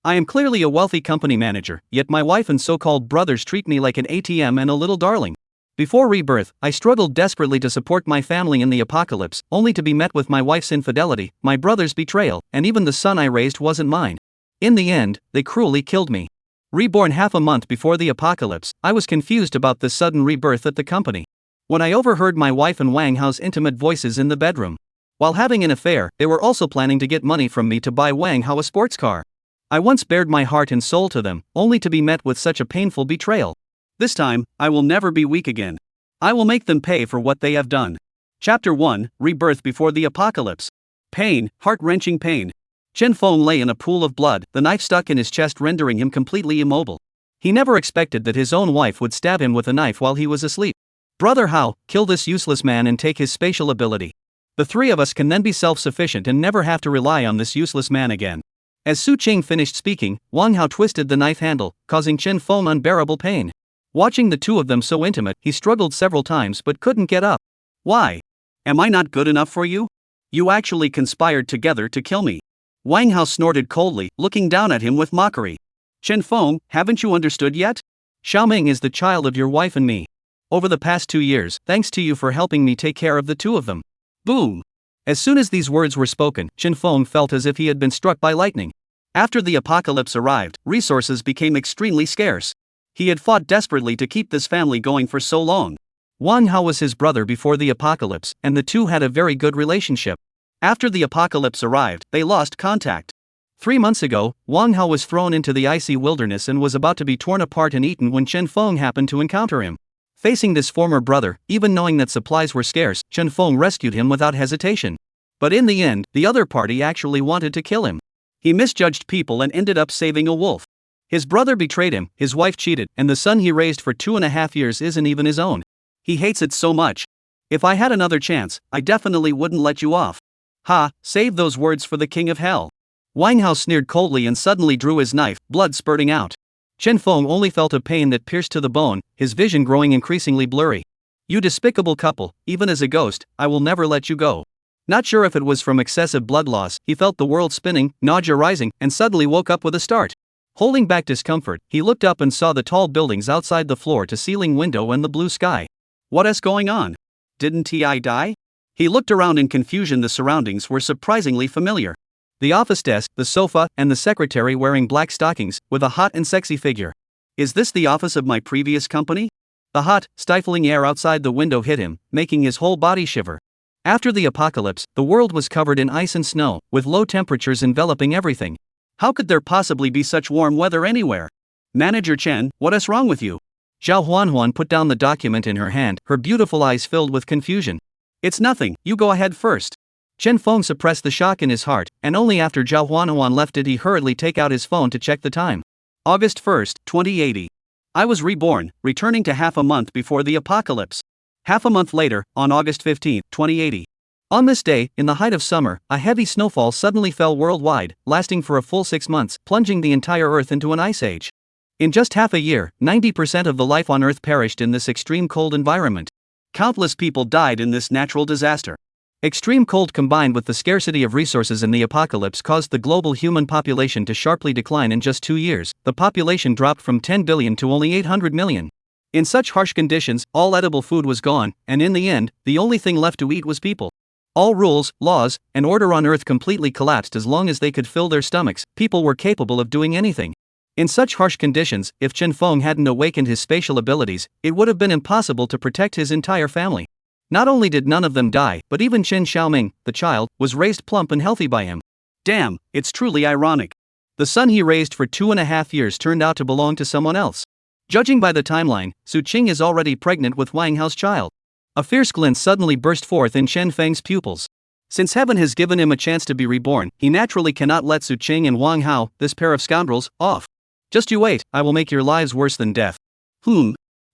I am clearly a wealthy company manager, yet my wife and so-called brothers treat me like an ATM and a little darling. Before Rebirth, I struggled desperately to support my family in the apocalypse, only to be met with my wife's infidelity, my brother's betrayal, and even the son I raised wasn't mine. In the end, they cruelly killed me. Reborn half a month before the apocalypse, I was confused about this sudden rebirth at the company. When I overheard my wife and Wang Hao's intimate voices in the bedroom. While having an affair, they were also planning to get money from me to buy Wang Hao a sports car. I once bared my heart and soul to them, only to be met with such a painful betrayal. This time, I will never be weak again. I will make them pay for what they have done. Chapter 1, Rebirth before the Apocalypse. Pain, heart-wrenching pain. Chen Feng lay in a pool of blood, the knife stuck in his chest rendering him completely immobile. He never expected that his own wife would stab him with a knife while he was asleep. Brother Hao, kill this useless man and take his spatial ability. The three of us can then be self-sufficient and never have to rely on this useless man again. As Su Qing finished speaking, Wang Hao twisted the knife handle, causing Chen Feng unbearable pain. Watching the two of them so intimate, he struggled several times but couldn't get up. Why? Am I not good enough for you? You actually conspired together to kill me. Wang Hao snorted coldly, looking down at him with mockery. Chen Feng, haven't you understood yet? Xiaoming is the child of your wife and me. Over the past 2 years, thanks to you for helping me take care of the two of them. Boom! As soon as these words were spoken, Chen Feng felt as if he had been struck by lightning. After the apocalypse arrived, resources became extremely scarce. He had fought desperately to keep this family going for so long. Wang Hao was his brother before the apocalypse, and the two had a very good relationship. After the apocalypse arrived, they lost contact. 3 months ago, Wang Hao was thrown into the icy wilderness and was about to be torn apart and eaten when Chen Feng happened to encounter him. Facing this former brother, even knowing that supplies were scarce, Chen Feng rescued him without hesitation. But in the end, the other party actually wanted to kill him. He misjudged people and ended up saving a wolf. His brother betrayed him, his wife cheated, and the son he raised for 2.5 years isn't even his own. He hates it so much. If I had another chance, I definitely wouldn't let you off. Ha, save those words for the king of hell. Wang Hao sneered coldly and suddenly drew his knife, blood spurting out. Chen Feng only felt a pain that pierced to the bone, his vision growing increasingly blurry. You despicable couple, even as a ghost, I will never let you go. Not sure if it was from excessive blood loss, he felt the world spinning, nausea rising, and suddenly woke up with a start. Holding back discomfort, he looked up and saw the tall buildings outside the floor-to-ceiling window and the blue sky. What is going on? Didn't T.I. die? He looked around in confusion. The surroundings were surprisingly familiar. The office desk, the sofa, and the secretary wearing black stockings, with a hot and sexy figure. Is this the office of my previous company? The hot, stifling air outside the window hit him, making his whole body shiver. After the apocalypse, the world was covered in ice and snow, with low temperatures enveloping everything. How could there possibly be such warm weather anywhere? Manager Chen, what is wrong with you? Zhao Huanhuan put down the document in her hand, her beautiful eyes filled with confusion. It's nothing, you go ahead first. Chen Feng suppressed the shock in his heart, and only after Zhao Huanhuan left did he hurriedly take out his phone to check the time. August 1st, 2080. I was reborn, returning to half a month before the apocalypse. Half a month later, on August 15, 2080. On this day, in the height of summer, a heavy snowfall suddenly fell worldwide, lasting for a full 6 months, plunging the entire Earth into an ice age. In just half a year, 90% of the life on Earth perished in this extreme cold environment. Countless people died in this natural disaster. Extreme cold combined with the scarcity of resources in the apocalypse caused the global human population to sharply decline in just 2 years. The population dropped from 10 billion to only 800 million. In such harsh conditions, all edible food was gone, and in the end, the only thing left to eat was people. All rules, laws, and order on Earth completely collapsed. As long as they could fill their stomachs, people were capable of doing anything. In such harsh conditions, if Chen Feng hadn't awakened his spatial abilities, it would have been impossible to protect his entire family. Not only did none of them die, but even Chen Xiaoming, the child, was raised plump and healthy by him. Damn, it's truly ironic. The son he raised for 2.5 years turned out to belong to someone else. Judging by the timeline, Su Qing is already pregnant with Wang Hao's child. A fierce glint suddenly burst forth in Chen Feng's pupils. Since heaven has given him a chance to be reborn, he naturally cannot let Su Qing and Wang Hao, this pair of scoundrels, off. Just you wait, I will make your lives worse than death.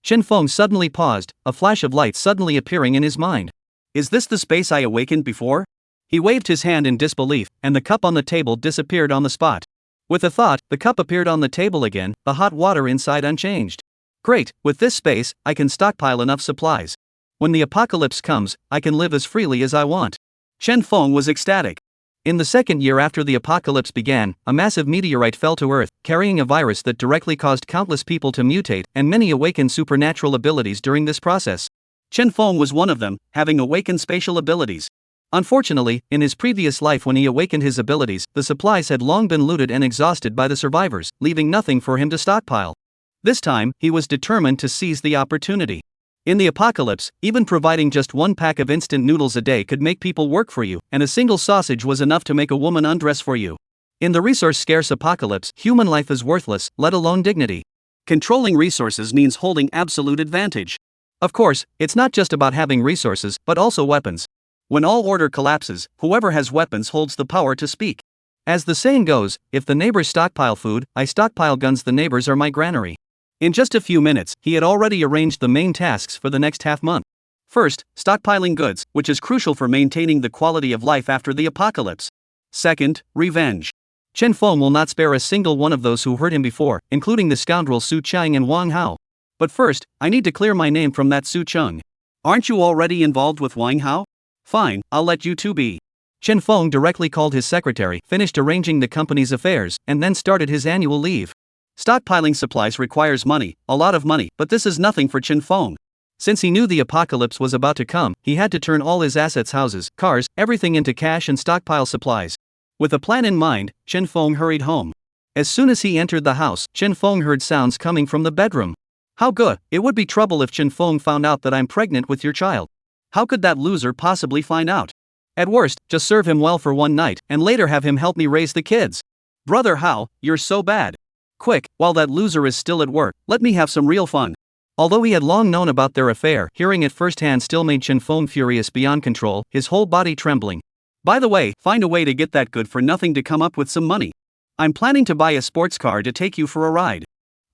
Chen Feng suddenly paused, a flash of light suddenly appearing in his mind. Is this the space I awakened before? He waved his hand in disbelief, and the cup on the table disappeared on the spot. With a thought, the cup appeared on the table again, the hot water inside unchanged. Great, with this space, I can stockpile enough supplies. When the apocalypse comes, I can live as freely as I want. Chen Feng was ecstatic. In the second year after the apocalypse began, a massive meteorite fell to Earth, carrying a virus that directly caused countless people to mutate, and many awakened supernatural abilities during this process. Chen Feng was one of them, having awakened spatial abilities. Unfortunately, in his previous life when he awakened his abilities, the supplies had long been looted and exhausted by the survivors, leaving nothing for him to stockpile. This time, he was determined to seize the opportunity. In the apocalypse, even providing just one pack of instant noodles a day could make people work for you, and a single sausage was enough to make a woman undress for you. In the resource-scarce apocalypse, human life is worthless, let alone dignity. Controlling resources means holding absolute advantage. Of course, it's not just about having resources, but also weapons. When all order collapses, whoever has weapons holds the power to speak. As the saying goes, if the neighbors stockpile food, I stockpile guns, the neighbors are my granary. In just a few minutes, he had already arranged the main tasks for the next half month. First, stockpiling goods, which is crucial for maintaining the quality of life after the apocalypse. Second, revenge. Chen Feng will not spare a single one of those who hurt him before, including the scoundrels Su Chang and Wang Hao. But first, I need to clear my name from that Su Cheng. Aren't you already involved with Wang Hao? Fine, I'll let you two be. Chen Feng directly called his secretary, finished arranging the company's affairs, and then started his annual leave. Stockpiling supplies requires money, a lot of money, but this is nothing for Chen Feng. Since he knew the apocalypse was about to come, he had to turn all his assets, houses, cars, everything into cash and stockpile supplies. With a plan in mind, Chen Feng hurried home. As soon as he entered the house, Chen Feng heard sounds coming from the bedroom. How good, it would be trouble if Chen Feng found out that I'm pregnant with your child. How could that loser possibly find out? At worst, just serve him well for one night, and later have him help me raise the kids. Brother Hao, you're so bad. Quick, while that loser is still at work, let me have some real fun. Although he had long known about their affair, hearing it firsthand still made Chen Feng furious beyond control, his whole body trembling. By the way, find a way to get that good-for-nothing to come up with some money. I'm planning to buy a sports car to take you for a ride.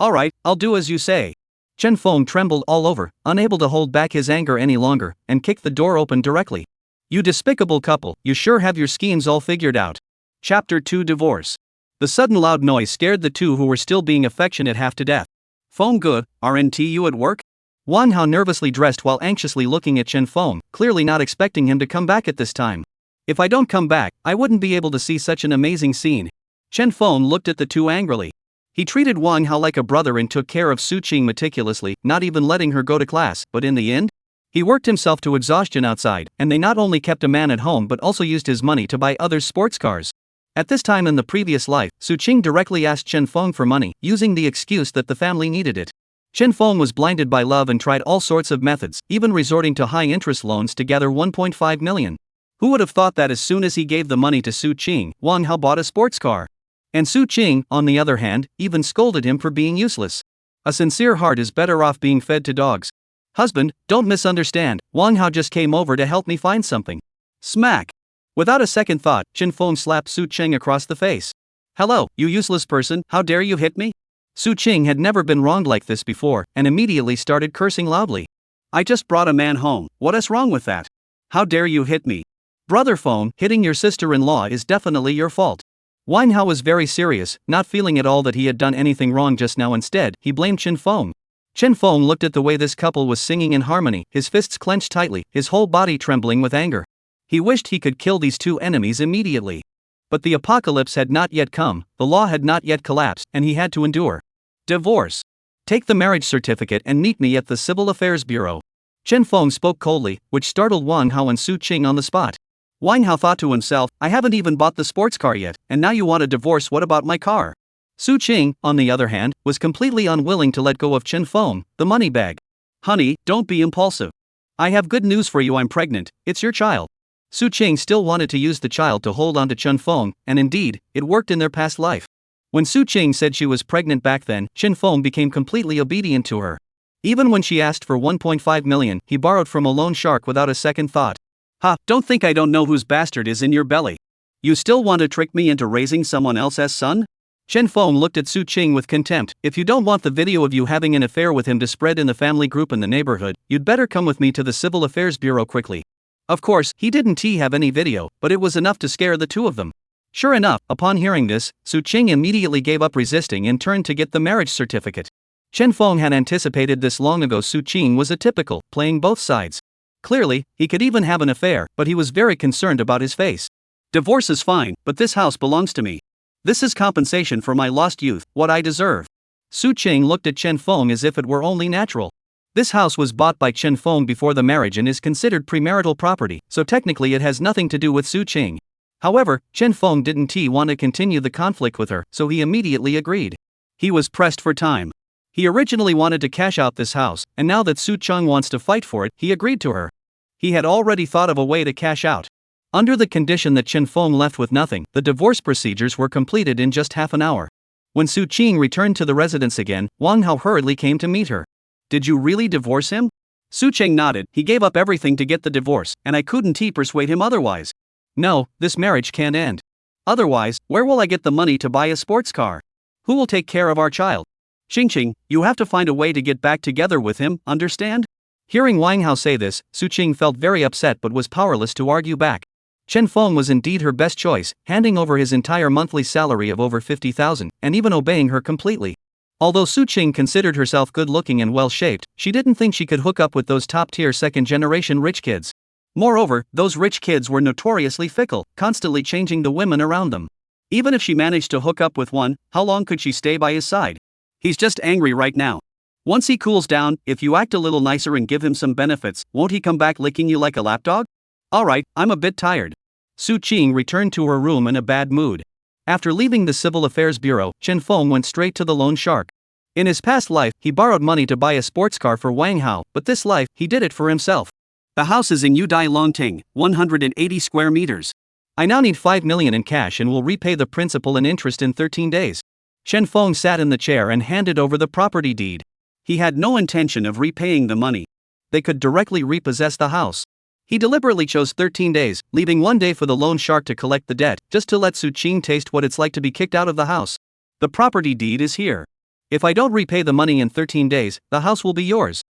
Alright, I'll do as you say. Chen Feng trembled all over, unable to hold back his anger any longer, and kicked the door open directly. You despicable couple, you sure have your schemes all figured out. Chapter 2 Divorce. The sudden loud noise scared the two who were still being affectionate half to death. Feng good, aren't you at work? Wang Hao nervously dressed while anxiously looking at Chen Feng, clearly not expecting him to come back at this time. If I don't come back, I wouldn't be able to see such an amazing scene. Chen Feng looked at the two angrily. He treated Wang Hao like a brother and took care of Su Qing meticulously, not even letting her go to class, but in the end, he worked himself to exhaustion outside, and they not only kept a man at home but also used his money to buy others sports cars. At this time in the previous life, Su Qing directly asked Chen Feng for money, using the excuse that the family needed it. Chen Feng was blinded by love and tried all sorts of methods, even resorting to high-interest loans to gather 1.5 million. Who would have thought that as soon as he gave the money to Su Qing, Wang Hao bought a sports car? And Su Qing, on the other hand, even scolded him for being useless. A sincere heart is better off being fed to dogs. Husband, don't misunderstand, Wang Hao just came over to help me find something. Smack! Without a second thought, Chen Feng slapped Su Qing across the face. Hello, you useless person, how dare you hit me? Su Qing had never been wronged like this before, and immediately started cursing loudly. I just brought a man home, what is wrong with that? How dare you hit me? Brother Feng, hitting your sister-in-law is definitely your fault. Wang Hao was very serious, not feeling at all that he had done anything wrong just now. Instead, he blamed Chen Feng. Chen Feng looked at the way this couple was singing in harmony, his fists clenched tightly, his whole body trembling with anger. He wished he could kill these two enemies immediately. But the apocalypse had not yet come, the law had not yet collapsed, and he had to endure. Divorce. Take the marriage certificate and meet me at the Civil Affairs Bureau. Chen Feng spoke coldly, which startled Wang Hao and Su Qing on the spot. Wang Hao thought to himself, I haven't even bought the sports car yet, and now you want a divorce, what about my car? Su Qing, on the other hand, was completely unwilling to let go of Chen Feng, the money bag. Honey, don't be impulsive. I have good news for you, I'm pregnant, it's your child. Su Qing still wanted to use the child to hold on to Chen Feng, and indeed, it worked in their past life. When Su Qing said she was pregnant back then, Chen Feng became completely obedient to her. Even when she asked for 1.5 million, he borrowed from a loan shark without a second thought. Ha, don't think I don't know whose bastard is in your belly. You still want to trick me into raising someone else's son? Chen Feng looked at Su Qing with contempt. If you don't want the video of you having an affair with him to spread in the family group in the neighborhood, you'd better come with me to the Civil Affairs Bureau quickly. Of course, he didn't have any video, but it was enough to scare the two of them. Sure enough, upon hearing this, Su Qing immediately gave up resisting and turned to get the marriage certificate. Chen Feng had anticipated this long ago. Su Qing was a typical, playing both sides. Clearly, he could even have an affair, but he was very concerned about his face. Divorce is fine, but this house belongs to me. This is compensation for my lost youth, what I deserve. Su Qing looked at Chen Feng as if it were only natural. This house was bought by Chen Feng before the marriage and is considered premarital property, so technically it has nothing to do with Su Qing. However, Chen Feng didn't want to continue the conflict with her, so he immediately agreed. He was pressed for time. He originally wanted to cash out this house, and now that Su Qing wants to fight for it, he agreed to her. He had already thought of a way to cash out. Under the condition that Chen Feng left with nothing, the divorce procedures were completed in just half an hour. When Su Qing returned to the residence again, Wang Hao hurriedly came to meet her. Did you really divorce him? Su Qing nodded. He gave up everything to get the divorce, and I couldn't persuade him otherwise. No, this marriage can't end. Otherwise, where will I get the money to buy a sports car? Who will take care of our child? Qing, you have to find a way to get back together with him, understand? Hearing Wang Hao say this, Su Qing felt very upset but was powerless to argue back. Chen Feng was indeed her best choice, handing over his entire monthly salary of over 50,000, and even obeying her completely. Although Su Qing considered herself good-looking and well-shaped, she didn't think she could hook up with those top-tier second-generation rich kids. Moreover, those rich kids were notoriously fickle, constantly changing the women around them. Even if she managed to hook up with one, how long could she stay by his side? He's just angry right now. Once he cools down, if you act a little nicer and give him some benefits, won't he come back licking you like a lapdog? Alright, I'm a bit tired. Su Qing returned to her room in a bad mood. After leaving the Civil Affairs Bureau, Chen Feng went straight to the loan shark. In his past life, he borrowed money to buy a sports car for Wang Hao, but this life, he did it for himself. The house is in Yudai Longting, 180 square meters. I now need 5 million in cash and will repay the principal and interest in 13 days. Chen Feng sat in the chair and handed over the property deed. He had no intention of repaying the money. They could directly repossess the house. He deliberately chose 13 days, leaving 1 day for the loan shark to collect the debt, just to let Su Qing taste what it's like to be kicked out of the house. The property deed is here. If I don't repay the money in 13 days, the house will be yours.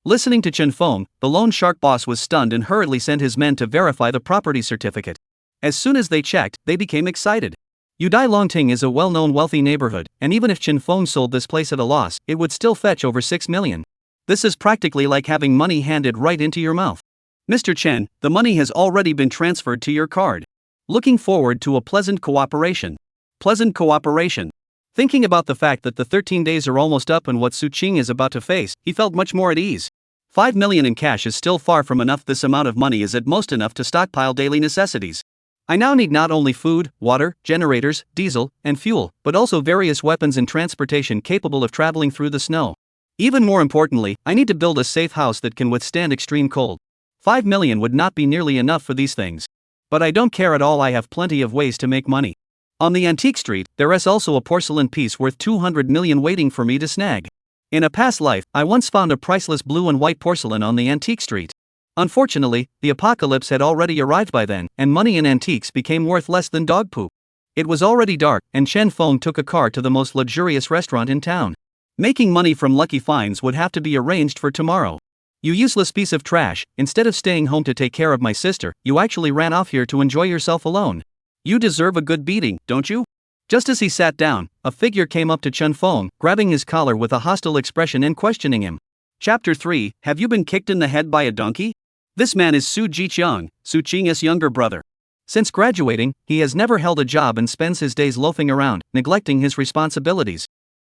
Listening to Chen Feng, the loan shark boss was stunned and hurriedly sent his men to verify the property certificate. As soon as they checked, they became excited. Yudai Longting is a well-known wealthy neighborhood, and even if Chen Feng sold this place at a loss, it would still fetch over 6 million. This is practically like having money handed right into your mouth. Mr. Chen, the money has already been transferred to your card. Looking forward to a pleasant cooperation. Pleasant cooperation. Thinking about the fact that the 13 days are almost up and what Su Qing is about to face, he felt much more at ease. 5 million in cash is still far from enough. This amount of money is at most enough to stockpile daily necessities. I now need not only food, water, generators, diesel, and fuel, but also various weapons and transportation capable of traveling through the snow. Even more importantly, I need to build a safe house that can withstand extreme cold. 5 million would not be nearly enough for these things. But I don't care at all. I have plenty of ways to make money. On the antique street, there is also a porcelain piece worth 200 million waiting for me to snag. In a past life, I once found a priceless blue and white porcelain on the antique street. Unfortunately, the apocalypse had already arrived by then, and money in antiques became worth less than dog poop. It was already dark, and Chen Feng took a car to the most luxurious restaurant in town. Making money from lucky finds would have to be arranged for tomorrow. You useless piece of trash, instead of staying home to take care of my sister, you actually ran off here to enjoy yourself alone. You deserve a good beating, don't you? Just as he sat down, a figure came up to Chen Feng, grabbing his collar with a hostile expression and questioning him. Chapter 3, Have you been kicked in the head by a donkey? This man is Su Jiqiang, Su Qing's younger brother. Since graduating, he has never held a job and spends his days loafing around, neglecting his responsibilities.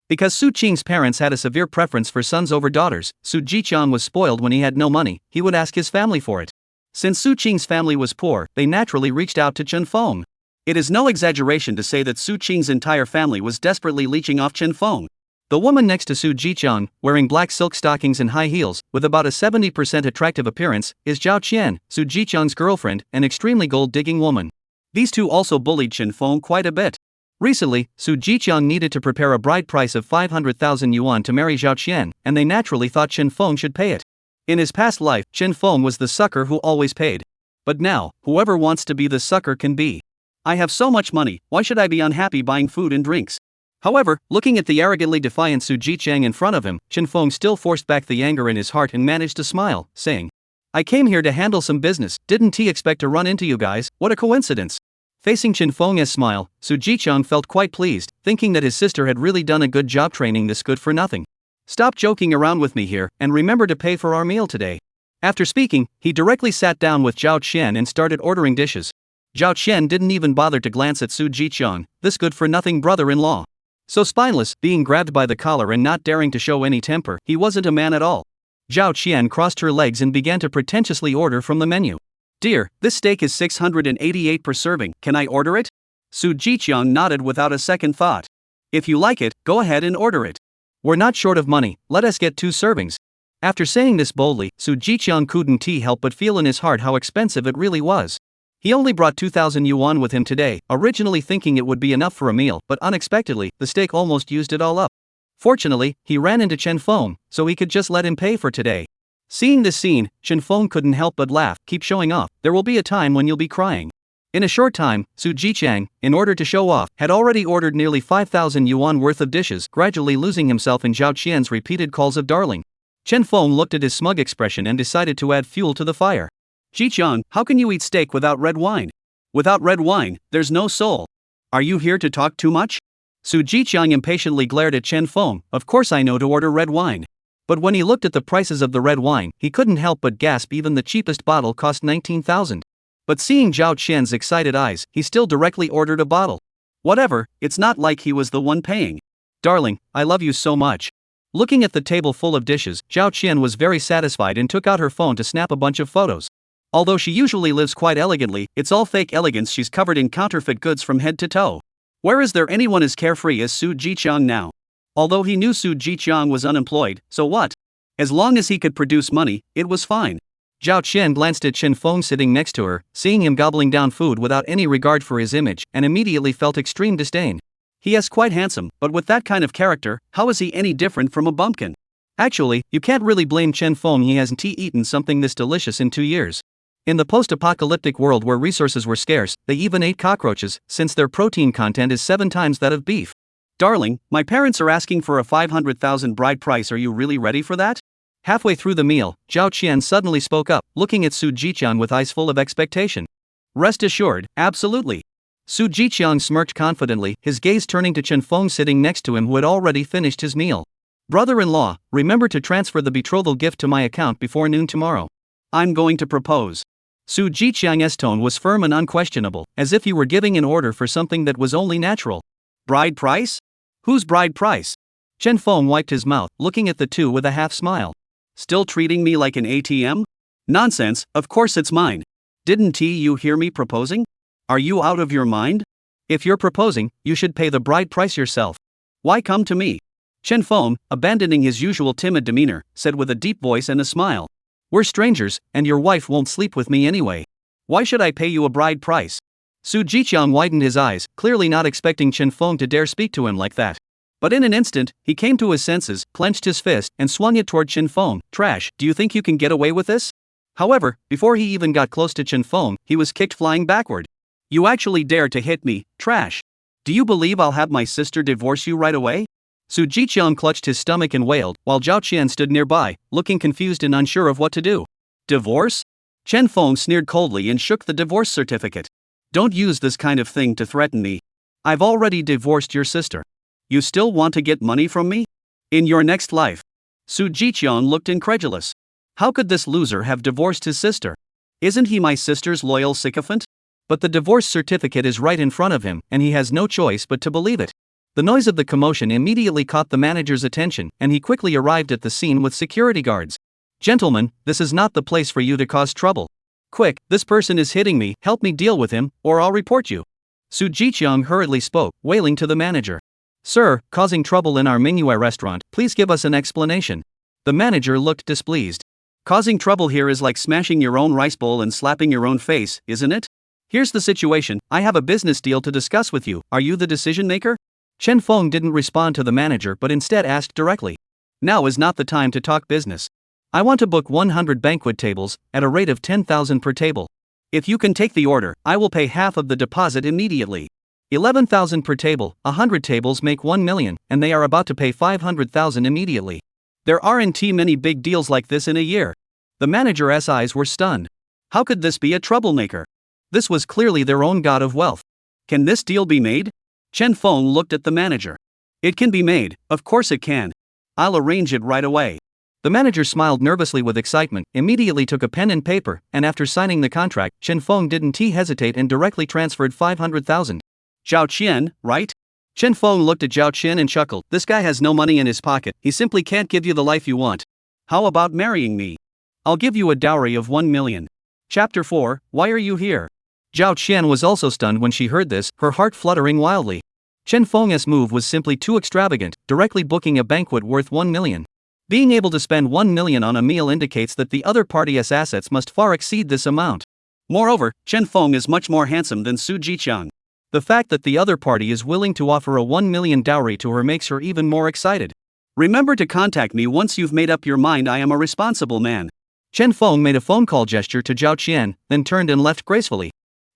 Because Su Qing's parents had a severe preference for sons over daughters, Su Jiqiang was spoiled when he had no money. He would ask his family for it. Since Su Qing's family was poor, they naturally reached out to Chen Feng. It is no exaggeration to say that Su Qing's entire family was desperately leeching off Chen Feng. The woman next to Su Jiqiang, wearing black silk stockings and high heels, with about a 70% attractive appearance, is Zhao Qian, Su Jiqiang's girlfriend, an extremely gold-digging woman. These two also bullied Chen Feng quite a bit. Recently, Su Jiqiang needed to prepare a bride price of 500,000 yuan to marry Zhao Qian, and they naturally thought Chen Feng should pay it. In his past life, Chen Feng was the sucker who always paid. But now, whoever wants to be the sucker can be. I have so much money, why should I be unhappy buying food and drinks? However, looking at the arrogantly defiant Su Jiqiang in front of him, Chen Feng still forced back the anger in his heart and managed to smile, saying, I came here to handle some business. Didn't he expect to run into you guys? What a coincidence. Facing Chen Feng's smile, Su Jiqiang felt quite pleased, thinking that his sister had really done a good job training this good for nothing. Stop joking around with me here, and remember to pay for our meal today. After speaking, he directly sat down with Zhao Qian and started ordering dishes. Zhao Qian didn't even bother to glance at Su Jiqiang, this good-for-nothing brother-in-law. So spineless, being grabbed by the collar and not daring to show any temper, he wasn't a man at all. Zhao Qian crossed her legs and began to pretentiously order from the menu. "Dear, this steak is 688 per serving, can I order it?" Su Jiqiang nodded without a second thought. "If you like it, go ahead and order it. We're not short of money, let us get 2 servings. After saying this boldly, Su Jiqiang couldn't help but feel in his heart how expensive it really was. He only brought 2,000 yuan with him today, originally thinking it would be enough for a meal, but unexpectedly, the steak almost used it all up. Fortunately, he ran into Chen Feng, so he could just let him pay for today. Seeing this scene, Chen Feng couldn't help but laugh. "Keep showing off, there will be a time when you'll be crying." In a short time, Su Jiqiang, in order to show off, had already ordered nearly 5,000 yuan worth of dishes, gradually losing himself in Zhao Qian's repeated calls of darling. Chen Feng looked at his smug expression and decided to add fuel to the fire. "Jiqiang, how can you eat steak without red wine? Without red wine, there's no soul. Are you here to talk too much?" Su Jiqiang impatiently glared at Chen Feng. "Of course I know to order red wine." But when he looked at the prices of the red wine, he couldn't help but gasp. Even the cheapest bottle cost 19,000. But seeing Zhao Qian's excited eyes, he still directly ordered a bottle. "Whatever, it's not like he was the one paying. Darling, I love you so much." Looking at the table full of dishes, Zhao Qian was very satisfied and took out her phone to snap a bunch of photos. Although she usually lives quite elegantly, it's all fake elegance. She's covered in counterfeit goods from head to toe. Where is there anyone as carefree as Su Jiqiang now? Although he knew Su Jiqiang was unemployed, so what? As long as he could produce money, it was fine. Zhao Qian glanced at Chen Feng sitting next to her, seeing him gobbling down food without any regard for his image, and immediately felt extreme disdain. He is quite handsome, but with that kind of character, how is he any different from a bumpkin? Actually, you can't really blame Chen Feng. He hasn't eaten something this delicious in 2 years. In the post-apocalyptic world where resources were scarce, they even ate cockroaches, since their protein content is 7 times that of beef. "Darling, my parents are asking for a 500,000 bride price. Are you really ready for that?" Halfway through the meal, Zhao Qian suddenly spoke up, looking at Su Jiqiang with eyes full of expectation. "Rest assured, absolutely." Su Jiqiang smirked confidently, his gaze turning to Chen Feng sitting next to him, who had already finished his meal. "Brother-in-law, remember to transfer the betrothal gift to my account before noon tomorrow. I'm going to propose." Su Jiqiang's tone was firm and unquestionable, as if he were giving an order for something that was only natural. "Bride price? Whose bride price?" Chen Feng wiped his mouth, looking at the two with a half-smile. "Still treating me like an ATM? Nonsense, of course it's mine. Didn't you hear me proposing? Are you out of your mind? If you're proposing, you should pay the bride price yourself. Why come to me?" Chen Feng, abandoning his usual timid demeanor, said with a deep voice and a smile. "We're strangers, and your wife won't sleep with me anyway. Why should I pay you a bride price?" Su Jiqiang widened his eyes, clearly not expecting Chen Feng to dare speak to him like that. But in an instant, he came to his senses, clenched his fist, and swung it toward Chen Feng. "Trash, do you think you can get away with this?" However, before he even got close to Chen Feng, he was kicked flying backward. "You actually dare to hit me, trash. Do you believe I'll have my sister divorce you right away?" Su Jiqiang clutched his stomach and wailed, while Zhao Qian stood nearby, looking confused and unsure of what to do. "Divorce?" Chen Feng sneered coldly and shook the divorce certificate. "Don't use this kind of thing to threaten me. I've already divorced your sister. You still want to get money from me? In your next life?" Su Jiqiang looked incredulous. How could this loser have divorced his sister? Isn't he my sister's loyal sycophant? But the divorce certificate is right in front of him, and he has no choice but to believe it. The noise of the commotion immediately caught the manager's attention, and he quickly arrived at the scene with security guards. "Gentlemen, this is not the place for you to cause trouble. Quick, this person is hitting me, help me deal with him, or I'll report you." Su Jiqiang hurriedly spoke, wailing to the manager. "Sir, causing trouble in our Manhwa restaurant, please give us an explanation." The manager looked displeased. "Causing trouble here is like smashing your own rice bowl and slapping your own face, isn't it? Here's the situation, I have a business deal to discuss with you, are you the decision maker?" Chen Feng didn't respond to the manager but instead asked directly. "Now is not the time to talk business. I want to book 100 banquet tables, at a rate of 10,000 per table. If you can take the order, I will pay half of the deposit immediately. 11,000 per table, 100 tables make 1 million, and they are about to pay 500,000 immediately. There aren't many big deals like this in a year." The manager's eyes were stunned. How could this be a troublemaker? This was clearly their own god of wealth. "Can this deal be made?" Chen Feng looked at the manager. "It can be made, of course it can. I'll arrange it right away. The manager smiled nervously with excitement, immediately took a pen and paper, and after signing the contract, Chen Feng didn't hesitate and directly transferred 500,000. Zhao Qian, right? Chen Feng looked at Zhao Qian and chuckled. This guy has no money in his pocket, he simply can't give you the life you want. How about marrying me? I'll give you a dowry of 1 million. Chapter 4, Why are you here? Zhao Qian was also stunned when she heard this, her heart fluttering wildly. Chen Feng's move was simply too extravagant, directly booking a banquet worth 1 million. Being able to spend 1 million on a meal indicates that the other party's assets must far exceed this amount. Moreover, Chen Feng is much more handsome than Su Jiqiang. The fact that the other party is willing to offer a 1 million dowry to her makes her even more excited. Remember to contact me once you've made up your mind. I am a responsible man. Chen Feng made a phone call gesture to Zhao Qian, then turned and left gracefully.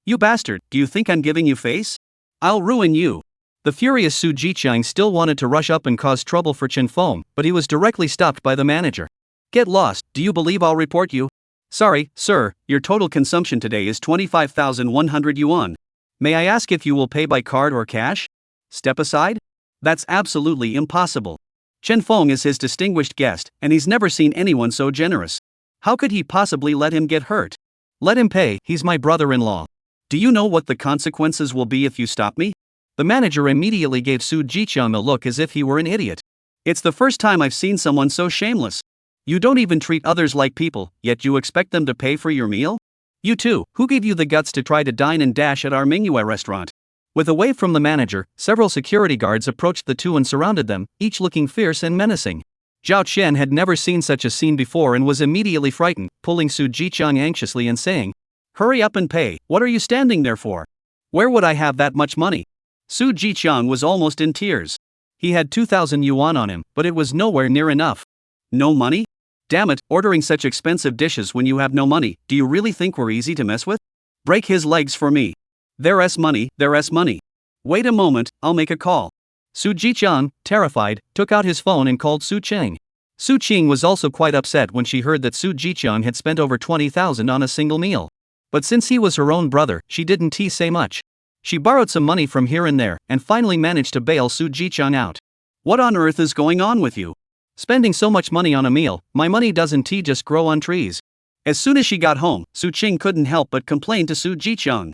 You bastard, do you think I'm giving you face? I'll ruin you. The furious Su Jiqiang still wanted to rush up and cause trouble for Chen Feng, but he was directly stopped by the manager. Get lost, do you believe I'll report you? Sorry, sir, your total consumption today is 25,100 yuan. May I ask if you will pay by card or cash? Step aside? That's absolutely impossible. Chen Feng is his distinguished guest, and he's never seen anyone so generous. How could he possibly let him get hurt? Let him pay, he's my brother-in-law. Do you know what the consequences will be if you stop me? The manager immediately gave Su Jiqiang a look as if he were an idiot. It's the first time I've seen someone so shameless. You don't even treat others like people, yet you expect them to pay for your meal? You too, who gave you the guts to try to dine and dash at our Manhwa restaurant? With a wave from the manager, several security guards approached the two and surrounded them, each looking fierce and menacing. Zhao Qian had never seen such a scene before and was immediately frightened, pulling Su Jiqiang anxiously and saying, Hurry up and pay, what are you standing there for? Where would I have that much money? Su Jiqiang was almost in tears. He had 2,000 yuan on him, but it was nowhere near enough. No money? Damn it, ordering such expensive dishes when you have no money, do you really think we're easy to mess with? Break his legs for me. There's money. Wait a moment, I'll make a call. Su Jiqiang, terrified, took out his phone and called Su Qing. Su Qing was also quite upset when she heard that Su Jiqiang had spent over 20,000 on a single meal. But since he was her own brother, she didn't say much. She borrowed some money from here and there, and finally managed to bail Su Jiqiang out. What on earth is going on with you? Spending so much money on a meal, my money doesn't just grow on trees. As soon as she got home, Su Qing couldn't help but complain to Su Jiqiang.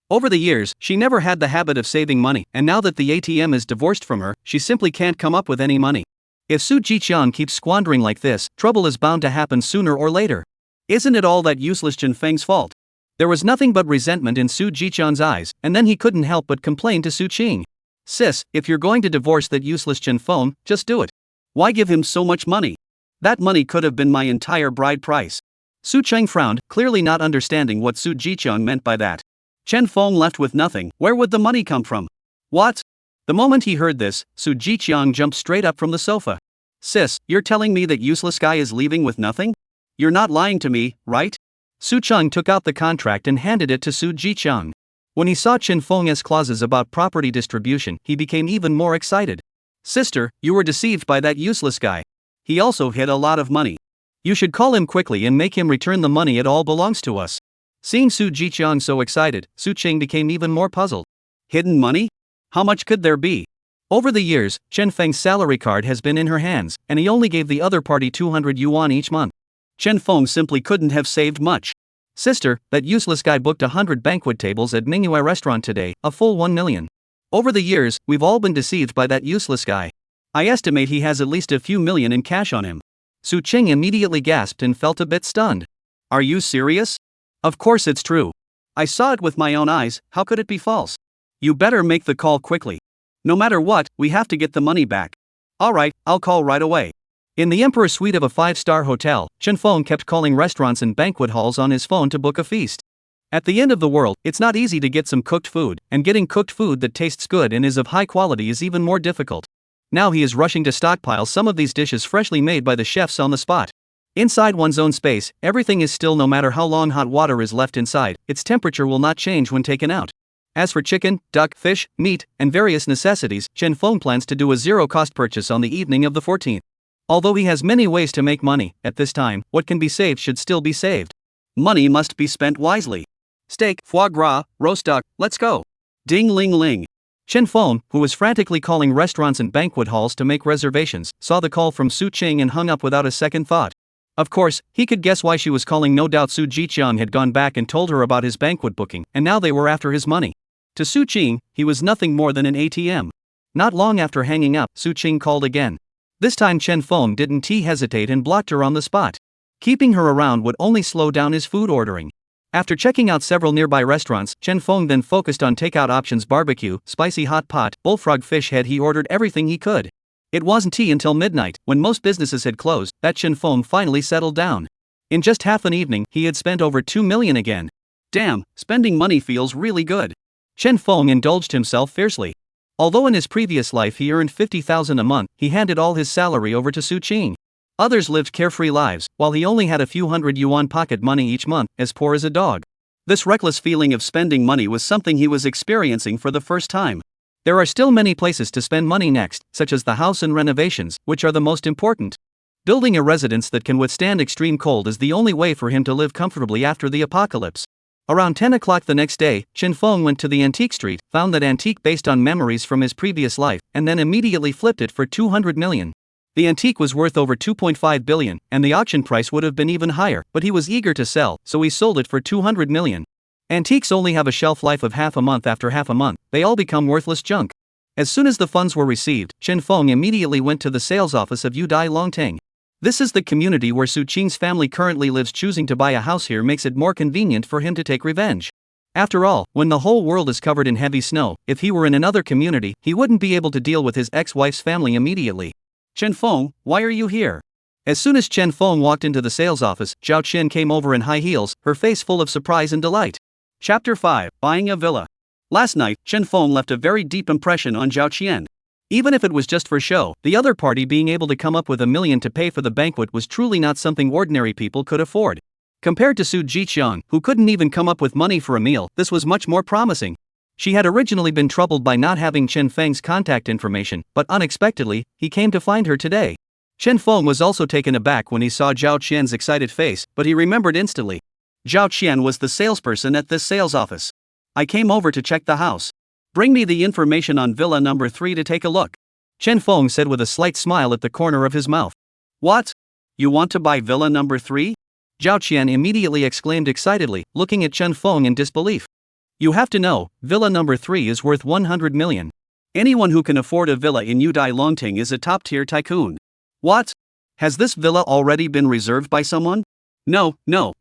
Over the years, she never had the habit of saving money, and now that the ATM is divorced from her, she simply can't come up with any money. If Su Jiqiang keeps squandering like this, trouble is bound to happen sooner or later. Isn't it all that useless Chen Feng's fault? There was nothing but resentment in Su Jiqiang's eyes, and then he couldn't help but complain to Su Qing. Sis, if you're going to divorce that useless Chen Feng, just do it. Why give him so much money? That money could have been my entire bride price. Su Qing frowned, clearly not understanding what Su Jiqiang meant by that. Chen Feng left with nothing, where would the money come from? What? The moment he heard this, Su Jiqiang jumped straight up from the sofa. Sis, you're telling me that useless guy is leaving with nothing? You're not lying to me, right? Su Qing took out the contract and handed it to Su Jiqiang. When he saw Chen Feng's clauses about property distribution, he became even more excited. Sister, you were deceived by that useless guy. He also hid a lot of money. You should call him quickly and make him return the money. It all belongs to us. Seeing Su Jiqiang so excited, Su Qing became even more puzzled. Hidden money? How much could there be? Over the years, Chen Feng's salary card has been in her hands, and he only gave the other party 200 yuan each month. Chen Feng simply couldn't have saved much. Sister, that useless guy booked 100 banquet tables at Manhwa restaurant today, a full 1 million. Over the years, we've all been deceived by that useless guy. I estimate he has at least a few million in cash on him. Su Qing immediately gasped and felt a bit stunned. Are you serious? Of course it's true. I saw it with my own eyes, how could it be false? You better make the call quickly. No matter what, we have to get the money back. Alright, I'll call right away. In the Emperor suite of a 5-star hotel, Chen Feng kept calling restaurants and banquet halls on his phone to book a feast. At the end of the world, it's not easy to get some cooked food, and getting cooked food that tastes good and is of high quality is even more difficult. Now he is rushing to stockpile some of these dishes freshly made by the chefs on the spot. Inside one's own space, everything is still. No matter how long hot water is left inside, its temperature will not change when taken out. As for chicken, duck, fish, meat, and various necessities, Chen Feng plans to do a zero-cost purchase on the evening of the 14th. Although he has many ways to make money, at this time, what can be saved should still be saved. Money must be spent wisely. Steak, foie gras, roast duck, let's go. Ding ling ling. Chen Feng, who was frantically calling restaurants and banquet halls to make reservations, saw the call from Su Qing and hung up without a second thought. Of course, he could guess why she was calling. No doubt Su Jiqiang had gone back and told her about his banquet booking, and now they were after his money. To Su Qing, he was nothing more than an ATM. Not long after hanging up, Su Qing called again. This time Chen Feng didn't hesitate and blocked her on the spot. Keeping her around would only slow down his food ordering. After checking out several nearby restaurants, Chen Feng then focused on takeout options: barbecue, spicy hot pot, bullfrog fish head. He ordered everything he could. It wasn't until midnight, when most businesses had closed, that Chen Feng finally settled down. In just half an evening, he had spent over 2 million again. Damn, spending money feels really good. Chen Feng indulged himself fiercely. Although in his previous life he earned 50,000 a month, he handed all his salary over to Su Qing. Others lived carefree lives, while he only had a few hundred yuan pocket money each month, as poor as a dog. This reckless feeling of spending money was something he was experiencing for the first time. There are still many places to spend money next, such as the house and renovations, which are the most important. Building a residence that can withstand extreme cold is the only way for him to live comfortably after the apocalypse. Around 10 o'clock the next day, Chen Feng went to the antique street, found that antique based on memories from his previous life, and then immediately flipped it for 200 million. The antique was worth over 2.5 billion, and the auction price would have been even higher, but he was eager to sell, so he sold it for 200 million. Antiques only have a shelf life of half a month. After half a month, they all become worthless junk. As soon as the funds were received, Chen Feng immediately went to the sales office of Yudai Longteng. This is the community where Su Qing's family currently lives. Choosing to buy a house here makes it more convenient for him to take revenge. After all, when the whole world is covered in heavy snow, if he were in another community, he wouldn't be able to deal with his ex-wife's family immediately. Chen Feng, why are you here? As soon as Chen Feng walked into the sales office, Zhao Qian came over in high heels, her face full of surprise and delight. Chapter 5, Buying a Villa. Last night, Chen Feng left a very deep impression on Zhao Qian. Even if it was just for show, the other party being able to come up with $1 million to pay for the banquet was truly not something ordinary people could afford. Compared to Su Jiqiang, who couldn't even come up with money for a meal, this was much more promising. She had originally been troubled by not having Chen Feng's contact information, but unexpectedly, he came to find her today. Chen Feng was also taken aback when he saw Zhao Qian's excited face, but he remembered instantly. Zhao Qian was the salesperson at this sales office. I came over to check the house. Bring me the information on Villa number 3 to take a look. Chen Feng said with a slight smile at the corner of his mouth. What? You want to buy Villa number 3? Zhao Qian immediately exclaimed excitedly, looking at Chen Feng in disbelief. You have to know, Villa number 3 is worth 100 million. Anyone who can afford a villa in Yudai Longting is a top-tier tycoon. What? Has this villa already been reserved by someone? No,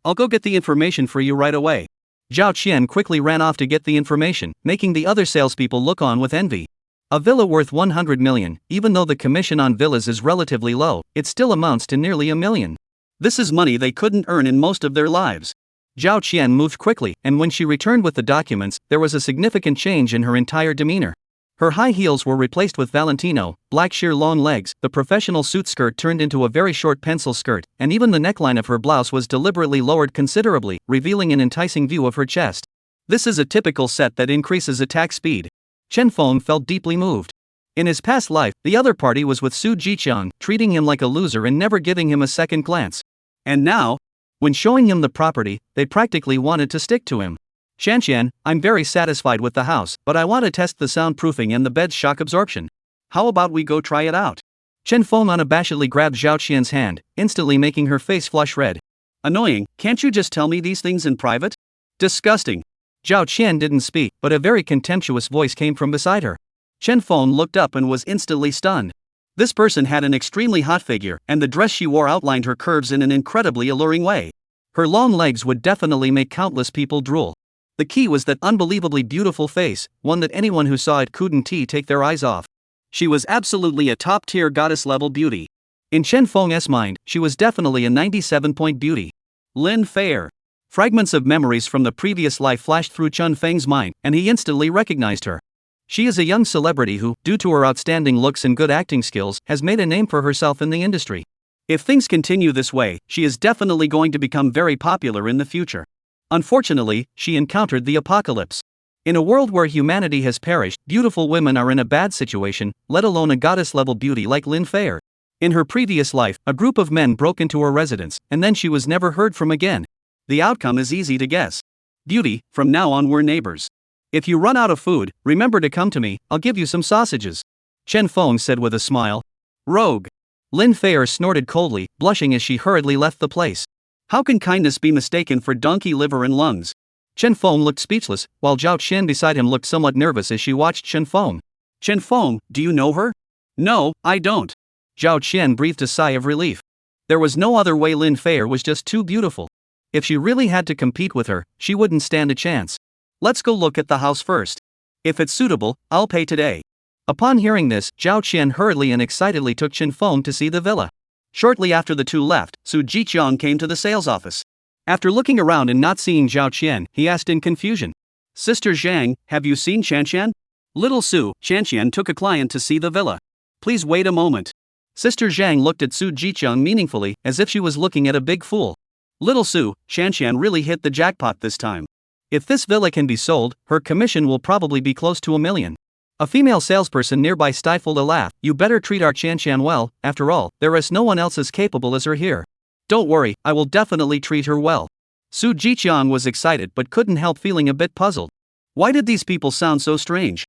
I'll go get the information for you right away. Zhao Qian quickly ran off to get the information, making the other salespeople look on with envy. A villa worth 100 million, even though the commission on villas is relatively low, it still amounts to nearly $1 million. This is money they couldn't earn in most of their lives. Zhao Qian moved quickly, and when she returned with the documents, there was a significant change in her entire demeanor. Her high heels were replaced with Valentino, black sheer long legs, the professional suit skirt turned into a very short pencil skirt, and even the neckline of her blouse was deliberately lowered considerably, revealing an enticing view of her chest. This is a typical set that increases attack speed. Chen Feng felt deeply moved. In his past life, the other party was with Su Jiqiang, treating him like a loser and never giving him a second glance. And now, when showing him the property, they practically wanted to stick to him. Shanqian, I'm very satisfied with the house, but I want to test the soundproofing and the bed's shock absorption. How about we go try it out? Chen Feng unabashedly grabbed Zhao Qian's hand, instantly making her face flush red. Annoying, can't you just tell me these things in private? Disgusting. Zhao Qian didn't speak, but a very contemptuous voice came from beside her. Chen Feng looked up and was instantly stunned. This person had an extremely hot figure, and the dress she wore outlined her curves in an incredibly alluring way. Her long legs would definitely make countless people drool. The key was that unbelievably beautiful face, one that anyone who saw it couldn't take their eyes off. She was absolutely a top-tier goddess-level beauty. In Chen Feng's mind, she was definitely a 97-point beauty. Lin Fei. Fragments of memories from the previous life flashed through Chen Feng's mind, and he instantly recognized her. She is a young celebrity who, due to her outstanding looks and good acting skills, has made a name for herself in the industry. If things continue this way, she is definitely going to become very popular in the future. Unfortunately, she encountered the apocalypse. In a world where humanity has perished, beautiful women are in a bad situation, let alone a goddess-level beauty like Lin Fei. In her previous life, a group of men broke into her residence, and then she was never heard from again. The outcome is easy to guess. Beauty, from now on we're neighbors. If you run out of food, remember to come to me, I'll give you some sausages. Chen Feng said with a smile. Rogue. Lin Fei snorted coldly, blushing as she hurriedly left the place. How can kindness be mistaken for donkey liver and lungs? Chen Feng looked speechless, while Zhao Qian beside him looked somewhat nervous as she watched Chen Feng. Chen Feng, do you know her? No, I don't. Zhao Qian breathed a sigh of relief. There was no other way. Lin Fei was just too beautiful. If she really had to compete with her, she wouldn't stand a chance. Let's go look at the house first. If it's suitable, I'll pay today. Upon hearing this, Zhao Qian hurriedly and excitedly took Chen Feng to see the villa. Shortly after the two left, Su Jiqiang came to the sales office. After looking around and not seeing Zhao Qian, he asked in confusion. Sister Zhang, have you seen Qian? Little Su, Qian took a client to see the villa. Please wait a moment. Sister Zhang looked at Su Jiqiang meaningfully, as if she was looking at a big fool. Little Su, Qian really hit the jackpot this time. If this villa can be sold, her commission will probably be close to $1 million. A female salesperson nearby stifled a laugh. You better treat our Qian well, after all, there is no one else as capable as her here. Don't worry, I will definitely treat her well. Su Jiqiang was excited but couldn't help feeling a bit puzzled. Why did these people sound so strange?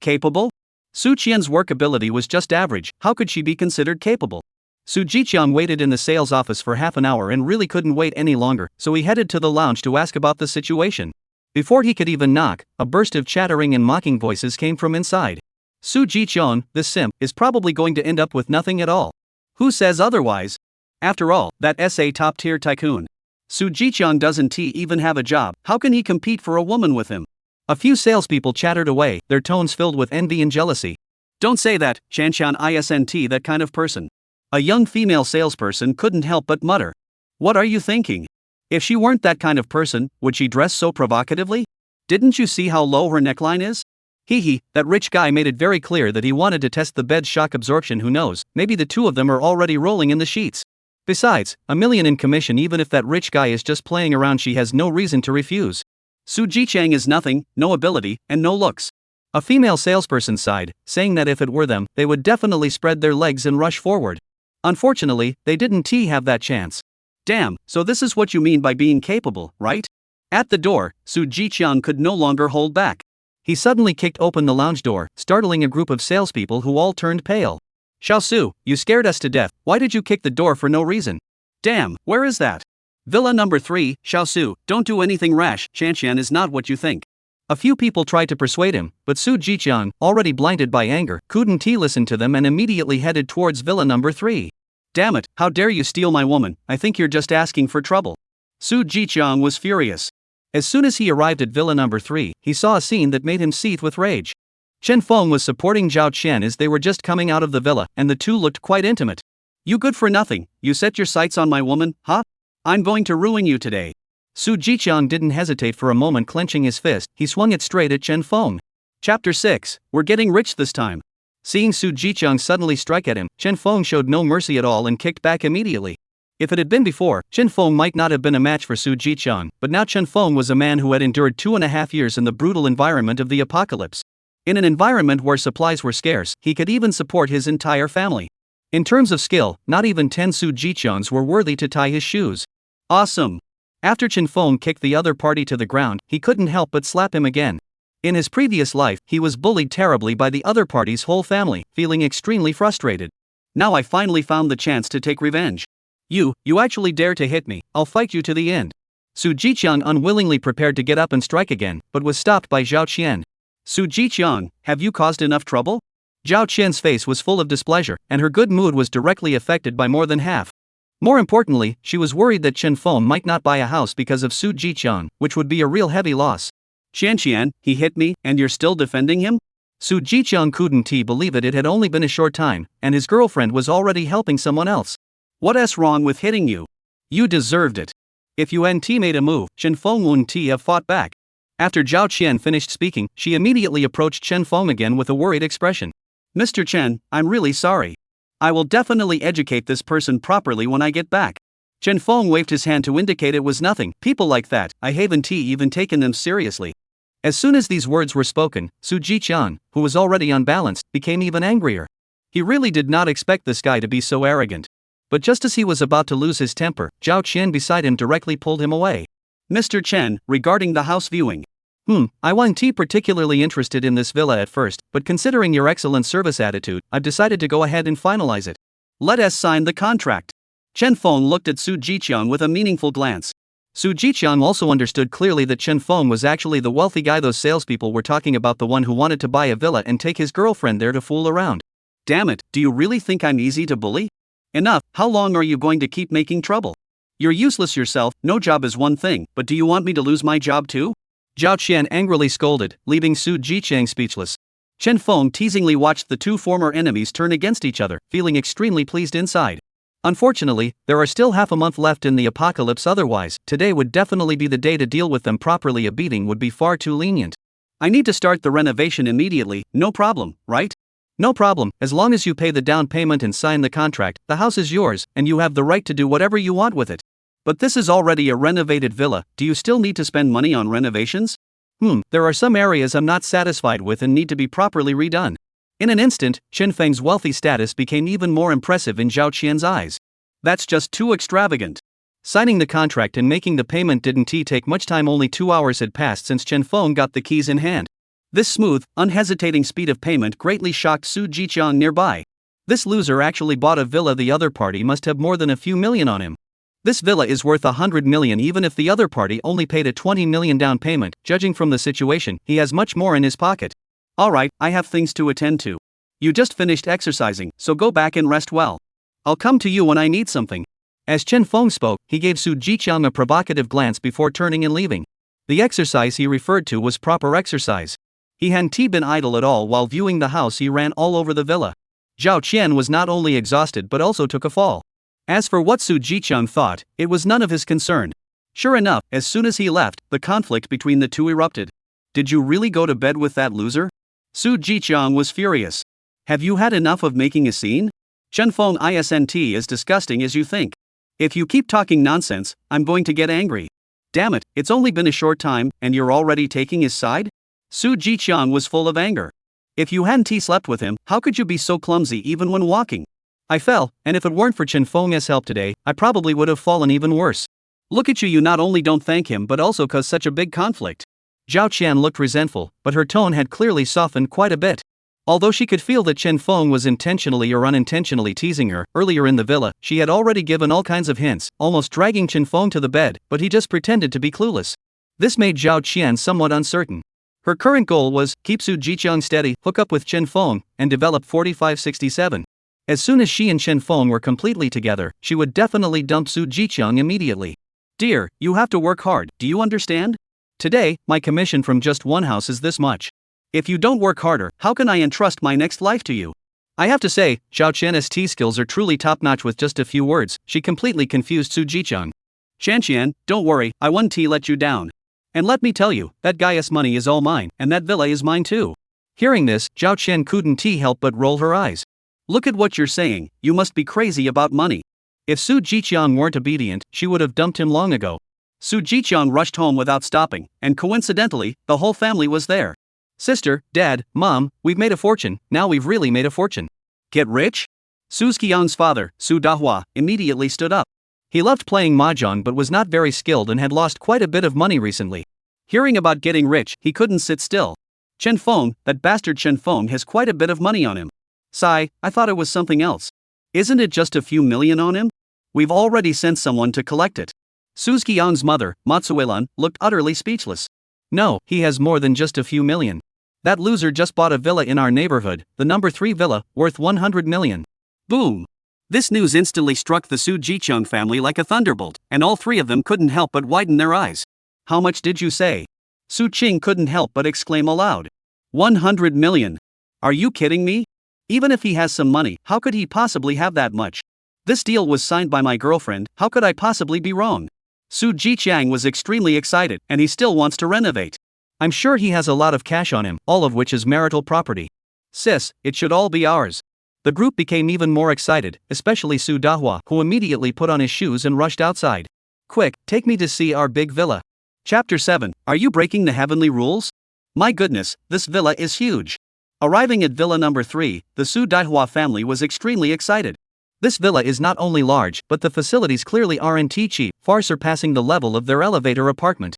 Capable? Su Qian's work ability was just average, how could she be considered capable? Su Jiqiang waited in the sales office for half an hour and really couldn't wait any longer, so he headed to the lounge to ask about the situation. Before he could even knock, a burst of chattering and mocking voices came from inside. Su Jiqiang, this simp, is probably going to end up with nothing at all. Who says otherwise? After all, that SA top-tier tycoon. Su Jiqiang doesn't even have a job, how can he compete for a woman with him? A few salespeople chattered away, their tones filled with envy and jealousy. Don't say that, Qian isn't that kind of person. A young female salesperson couldn't help but mutter. What are you thinking? If she weren't that kind of person, would she dress so provocatively? Didn't you see how low her neckline is? Hee, that rich guy made it very clear that he wanted to test the bed's shock absorption. Who knows, maybe the two of them are already rolling in the sheets. Besides, $1 million in commission. Even if that rich guy is just playing around, she has no reason to refuse. Su Jiqiang is nothing, no ability, and no looks. A female salesperson sighed, saying that if it were them, they would definitely spread their legs and rush forward. Unfortunately, they didn't have that chance. Damn, so this is what you mean by being capable, right? At the door, Su Jiqiang could no longer hold back. He suddenly kicked open the lounge door, startling a group of salespeople who all turned pale. Xiao Su, you scared us to death, why did you kick the door for no reason? Damn, where is that? Villa number 3, Xiao Su, don't do anything rash, Qian is not what you think. A few people tried to persuade him, but Su Jiqiang, already blinded by anger, couldn't listen to them and immediately headed towards villa number 3. Damn it, how dare you steal my woman, I think you're just asking for trouble. Su Jiqiang was furious. As soon as he arrived at villa number 3, he saw a scene that made him seethe with rage. Chen Feng was supporting Zhao Qian as they were just coming out of the villa, and the two looked quite intimate. You good for nothing, you set your sights on my woman, huh? I'm going to ruin you today. Su Jiqiang didn't hesitate for a moment. Clenching his fist, he swung it straight at Chen Feng. Chapter 6, We're getting rich this time. Seeing Su Jiqiang suddenly strike at him, Chen Feng showed no mercy at all and kicked back immediately. If it had been before, Chen Feng might not have been a match for Su Jiqiang, but now Chen Feng was a man who had endured 2.5 years in the brutal environment of the apocalypse. In an environment where supplies were scarce, he could even support his entire family. In terms of skill, not even 10 Su Jiqiangs were worthy to tie his shoes. Awesome! After Chen Feng kicked the other party to the ground, he couldn't help but slap him again. In his previous life, he was bullied terribly by the other party's whole family, feeling extremely frustrated. Now I finally found the chance to take revenge. You actually dare to hit me, I'll fight you to the end. Su Jiqiang unwillingly prepared to get up and strike again, but was stopped by Zhao Qian. Su Jiqiang, have you caused enough trouble? Zhao Qian's face was full of displeasure, and her good mood was directly affected by more than half. More importantly, she was worried that Chen Feng might not buy a house because of Su Jiqiang, which would be a real heavy loss. Qian, he hit me, and you're still defending him? Su Jiqiang couldn't believe it had only been a short time, and his girlfriend was already helping someone else. What's wrong with hitting you? You deserved it. If you hadn't made a move, Chen Feng wouldn't have fought back. After Zhao Qian finished speaking, she immediately approached Chen Feng again with a worried expression. Mr. Chen, I'm really sorry. I will definitely educate this person properly when I get back. Chen Feng waved his hand to indicate it was nothing. People like that, I haven't even taken them seriously. As soon as these words were spoken, Su Jiqiang, who was already unbalanced, became even angrier. He really did not expect this guy to be so arrogant. But just as he was about to lose his temper, Zhao Qian beside him directly pulled him away. Mr. Chen, regarding the house viewing. I wasn't particularly interested in this villa at first, but considering your excellent service attitude, I've decided to go ahead and finalize it. Let us sign the contract. Chen Feng looked at Su Jiqiang with a meaningful glance. Su Jiqiang also understood clearly that Chen Feng was actually the wealthy guy those salespeople were talking about, the one who wanted to buy a villa and take his girlfriend there to fool around. Damn it, do you really think I'm easy to bully? Enough, how long are you going to keep making trouble? You're useless yourself, no job is one thing, but do you want me to lose my job too? Zhao Qian angrily scolded, leaving Su Jiqiang speechless. Chen Feng teasingly watched the two former enemies turn against each other, feeling extremely pleased inside. Unfortunately, there are still half a month left in the apocalypse, otherwise, today would definitely be the day to deal with them properly. A beating would be far too lenient. I need to start the renovation immediately, no problem, right? No problem, as long as you pay the down payment and sign the contract, the house is yours, and you have the right to do whatever you want with it. But this is already a renovated villa, do you still need to spend money on renovations? There are some areas I'm not satisfied with and need to be properly redone. In an instant, Chen Feng's wealthy status became even more impressive in Zhao Qian's eyes. That's just too extravagant. Signing the contract and making the payment didn't take much time. Only 2 hours had passed since Chen Feng got the keys in hand. This smooth, unhesitating speed of payment greatly shocked Su Jiqiang nearby. This loser actually bought a villa. The other party must have more than a few million on him. This villa is worth 100 million even if the other party only paid a 20 million down payment. Judging from the situation, he has much more in his pocket. Alright, I have things to attend to. You just finished exercising, so go back and rest well. I'll come to you when I need something. As Chen Feng spoke, he gave Su Jiqiang a provocative glance before turning and leaving. The exercise he referred to was proper exercise. He hadn't been idle at all while viewing the house. He ran all over the villa. Zhao Qian was not only exhausted but also took a fall. As for what Su Jiqiang thought, it was none of his concern. Sure enough, as soon as he left, the conflict between the two erupted. Did you really go to bed with that loser? Su Jiqiang was furious. Have you had enough of making a scene? Chen Feng isn't as disgusting as you think. If you keep talking nonsense, I'm going to get angry. Damn it, it's only been a short time, and you're already taking his side? Su Jiqiang was full of anger. If you hadn't slept with him, how could you be so clumsy even when walking? I fell, and if it weren't for Chen Feng's help today, I probably would have fallen even worse. Look at you, you not only don't thank him but also cause such a big conflict. Zhao Qian looked resentful, but her tone had clearly softened quite a bit. Although she could feel that Chen Feng was intentionally or unintentionally teasing her, earlier in the villa, she had already given all kinds of hints, almost dragging Chen Feng to the bed, but he just pretended to be clueless. This made Zhao Qian somewhat uncertain. Her current goal was, keep Su Jiqiang steady, hook up with Chen Feng, and develop 4567. As soon as she and Chen Feng were completely together, she would definitely dump Su Jiqiang immediately. Dear, you have to work hard, do you understand? Today, my commission from just one house is this much. If you don't work harder, how can I entrust my next life to you? I have to say, Zhao Qian's tea skills are truly top-notch. With just a few words, she completely confused Su Jiqiang. Qian, don't worry, I won't let you down. And let me tell you, that guy's money is all mine, and that villa is mine too. Hearing this, Zhao Qian couldn't help but roll her eyes. Look at what you're saying, you must be crazy about money. If Su Jiqiang weren't obedient, she would have dumped him long ago. Su Jiqiang rushed home without stopping, and coincidentally, the whole family was there. Sister, Dad, Mom, we've made a fortune, now we've really made a fortune. Get rich? Su Qiang's father, Su Dahua, immediately stood up. He loved playing mahjong but was not very skilled and had lost quite a bit of money recently. Hearing about getting rich, he couldn't sit still. Chen Feng, that bastard Chen Feng has quite a bit of money on him. Sigh, I thought it was something else. Isn't it just a few million on him? We've already sent someone to collect it. Su Qiang's mother, Matsuelan, looked utterly speechless. No, he has more than just a few million. That loser just bought a villa in our neighborhood, the number 3 villa, worth 100 million. Boom! This news instantly struck the Su Jiqiang family like a thunderbolt, and all three of them couldn't help but widen their eyes. How much did you say? Su Qing couldn't help but exclaim aloud. 100 million. Are you kidding me? Even if he has some money, how could he possibly have that much? This deal was signed by my girlfriend, how could I possibly be wrong? Su Jiqiang was extremely excited, and he still wants to renovate. I'm sure he has a lot of cash on him, all of which is marital property. Sis, it should all be ours. The group became even more excited, especially Su Dahua, who immediately put on his shoes and rushed outside. Quick, take me to see our big villa. Chapter 7, Are you breaking the heavenly rules? My goodness, this villa is huge. Arriving at villa number 3, the Su Dahua family was extremely excited. This villa is not only large, but the facilities clearly aren't cheap, far surpassing the level of their elevator apartment.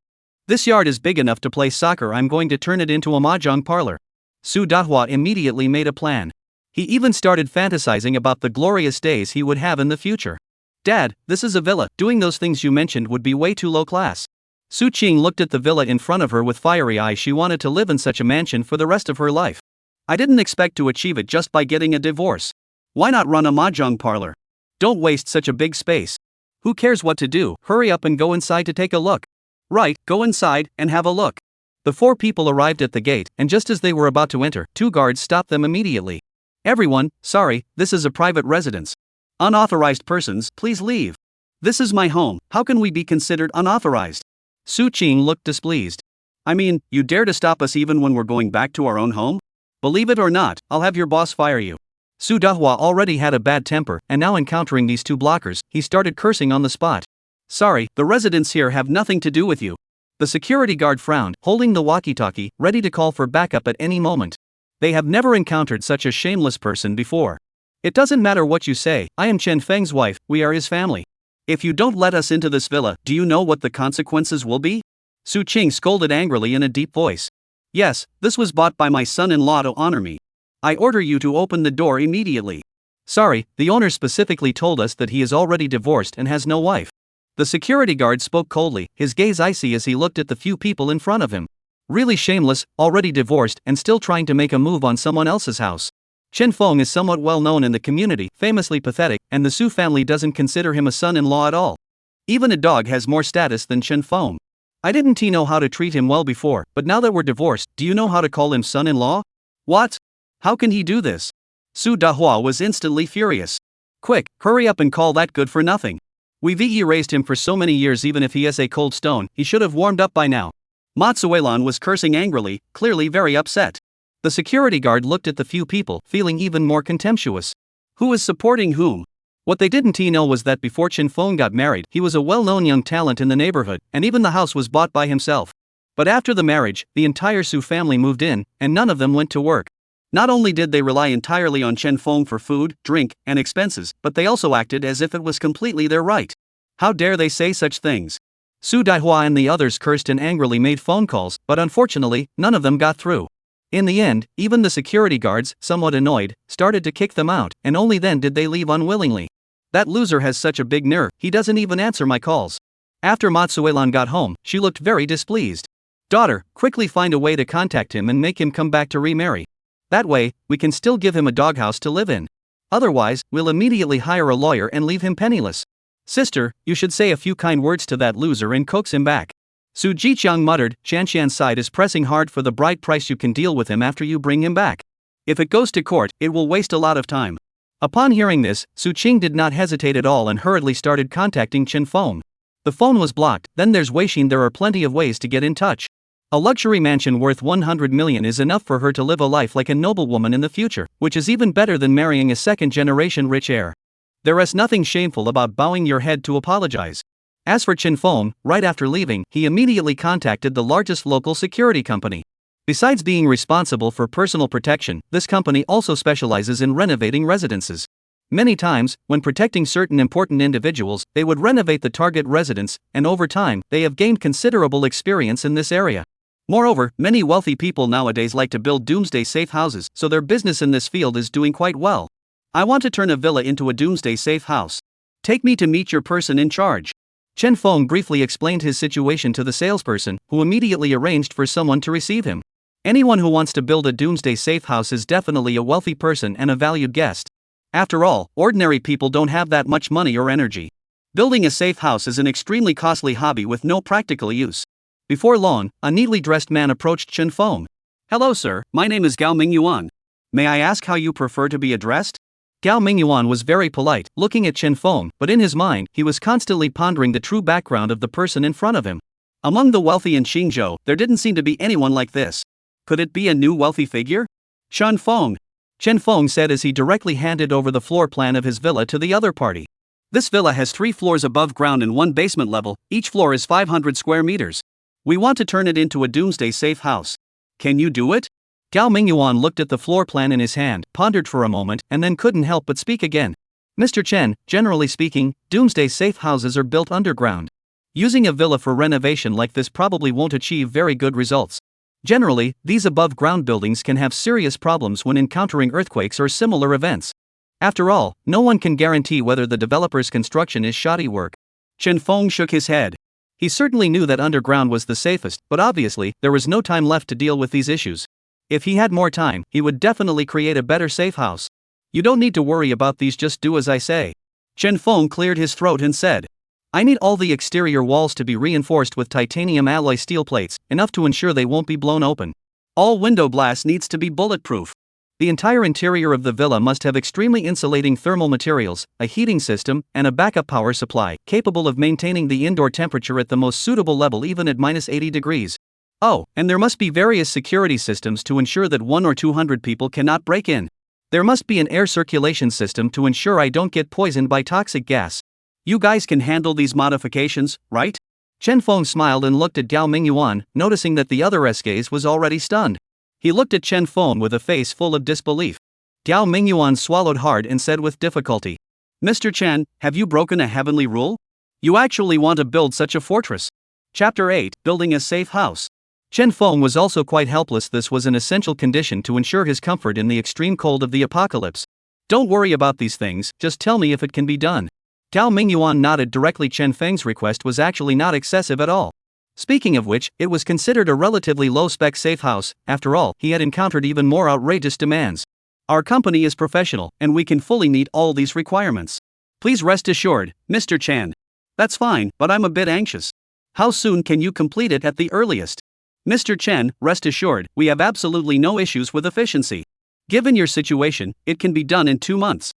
This yard is big enough to play soccer. I'm going to turn it into a mahjong parlor. Su Dahua immediately made a plan. He even started fantasizing about the glorious days he would have in the future. Dad, this is a villa. Doing those things you mentioned would be way too low class. Su Qing looked at the villa in front of her with fiery eyes. She wanted to live in such a mansion for the rest of her life. I didn't expect to achieve it just by getting a divorce. Why not run a mahjong parlor? Don't waste such a big space. Who cares what to do? Hurry up and go inside to take a look. Right, go inside and have a look. The four people arrived at the gate, and just as they were about to enter, two guards stopped them immediately. Everyone, sorry, this is a private residence. Unauthorized persons, please leave. This is my home. How can we be considered unauthorized? Su Qing looked displeased. I mean, you dare to stop us even when we're going back to our own home? Believe it or not, I'll have your boss fire you. Su Dahua already had a bad temper, and now encountering these two blockers, he started cursing on the spot. Sorry, the residents here have nothing to do with you. The security guard frowned, holding the walkie-talkie, ready to call for backup at any moment. They have never encountered such a shameless person before. It doesn't matter what you say, I am Chen Feng's wife, we are his family. If you don't let us into this villa, do you know what the consequences will be? Su Qing scolded angrily in a deep voice. Yes, this was bought by my son-in-law to honor me. I order you to open the door immediately. Sorry, the owner specifically told us that he is already divorced and has no wife. The security guard spoke coldly, his gaze icy as he looked at the few people in front of him. Really shameless, already divorced and still trying to make a move on someone else's house. Chen Feng is somewhat well known in the community, famously pathetic, and the Su family doesn't consider him a son-in-law at all. Even a dog has more status than Chen Feng. I didn't know how to treat him well before, but now that we're divorced, do you know how to call him son-in-law? What? How can he do this? Su Dahua was instantly furious. Quick, hurry up and call that good for nothing. We've erased him for so many years. Even if he is a cold stone, he should have warmed up by now. Ma Tsuelan was cursing angrily, clearly very upset. The security guard looked at the few people, feeling even more contemptuous. Who is supporting whom? What they didn't know was that before Chen Feng got married, he was a well-known young talent in the neighborhood, and even the house was bought by himself. But after the marriage, the entire Su family moved in, and none of them went to work. Not only did they rely entirely on Chen Feng for food, drink, and expenses, but they also acted as if it was completely their right. How dare they say such things? Su Daihua and the others cursed and angrily made phone calls, but unfortunately, none of them got through. In the end, even the security guards, somewhat annoyed, started to kick them out, and only then did they leave unwillingly. That loser has such a big nerve, he doesn't even answer my calls. After Matsuelan got home, she looked very displeased. Daughter, quickly find a way to contact him and make him come back to remarry. That way, we can still give him a doghouse to live in. Otherwise, we'll immediately hire a lawyer and leave him penniless. Sister, you should say a few kind words to that loser and coax him back. Su Jiqiang muttered, Shanshan's side is pressing hard for the bright price. You can deal with him after you bring him back. If it goes to court, it will waste a lot of time. Upon hearing this, Su Qing did not hesitate at all and hurriedly started contacting Chen Feng. The phone was blocked, then there's Weixin. There are plenty of ways to get in touch. A luxury mansion worth 100 million is enough for her to live a life like a noblewoman in the future, which is even better than marrying a second-generation rich heir. There is nothing shameful about bowing your head to apologize. As for Chen Feng, right after leaving, he immediately contacted the largest local security company. Besides being responsible for personal protection, this company also specializes in renovating residences. Many times, when protecting certain important individuals, they would renovate the target residence, and over time, they have gained considerable experience in this area. Moreover, many wealthy people nowadays like to build doomsday safe houses, so their business in this field is doing quite well. I want to turn a villa into a doomsday safe house. Take me to meet your person in charge. Chen Feng briefly explained his situation to the salesperson, who immediately arranged for someone to receive him. Anyone who wants to build a doomsday safe house is definitely a wealthy person and a valued guest. After all, ordinary people don't have that much money or energy. Building a safe house is an extremely costly hobby with no practical use. Before long, a neatly dressed man approached Chen Feng. Hello sir, my name is Gao Mingyuan. May I ask how you prefer to be addressed? Gao Mingyuan was very polite, looking at Chen Feng, but in his mind, he was constantly pondering the true background of the person in front of him. Among the wealthy in Xingzhou, there didn't seem to be anyone like this. Could it be a new wealthy figure? Chen Feng said as he directly handed over the floor plan of his villa to the other party. This villa has 3 floors above ground and 1 basement level, each floor is 500 square meters. We want to turn it into a doomsday safe house. Can you do it? Gao Mingyuan looked at the floor plan in his hand, pondered for a moment, and then couldn't help but speak again. Mr. Chen, generally speaking, doomsday safe houses are built underground. Using a villa for renovation like this probably won't achieve very good results. Generally, these above-ground buildings can have serious problems when encountering earthquakes or similar events. After all, no one can guarantee whether the developer's construction is shoddy work. Chen Feng shook his head. He certainly knew that underground was the safest, but obviously, there was no time left to deal with these issues. If he had more time, he would definitely create a better safe house. You don't need to worry about these, just do as I say. Chen Feng cleared his throat and said, I need all the exterior walls to be reinforced with titanium alloy steel plates, enough to ensure they won't be blown open. All window glass needs to be bulletproof. The entire interior of the villa must have extremely insulating thermal materials, a heating system, and a backup power supply, capable of maintaining the indoor temperature at the most suitable level even at -80 degrees. Oh, and there must be various security systems to ensure that 1 or 200 people cannot break in. There must be an air circulation system to ensure I don't get poisoned by toxic gas. You guys can handle these modifications, right? Chen Feng smiled and looked at Gao Mingyuan, noticing that the other SKs was already stunned. He looked at Chen Feng with a face full of disbelief. Gao Mingyuan swallowed hard and said with difficulty, Mr. Chen, have you broken a heavenly rule? You actually want to build such a fortress? Chapter 8, Building a Safe House. Chen Feng was also quite helpless. This was an essential condition to ensure his comfort in the extreme cold of the apocalypse. Don't worry about these things, just tell me if it can be done. Gao Mingyuan nodded directly. Chen Feng's request was actually not excessive at all. Speaking of which, it was considered a relatively low-spec safe house. After all, he had encountered even more outrageous demands. Our company is professional, and we can fully meet all these requirements. Please rest assured, Mr. Chan. That's fine, but I'm a bit anxious. How soon can you complete it at the earliest? Mr. Chen, rest assured, we have absolutely no issues with efficiency. Given your situation, it can be done in 2 months.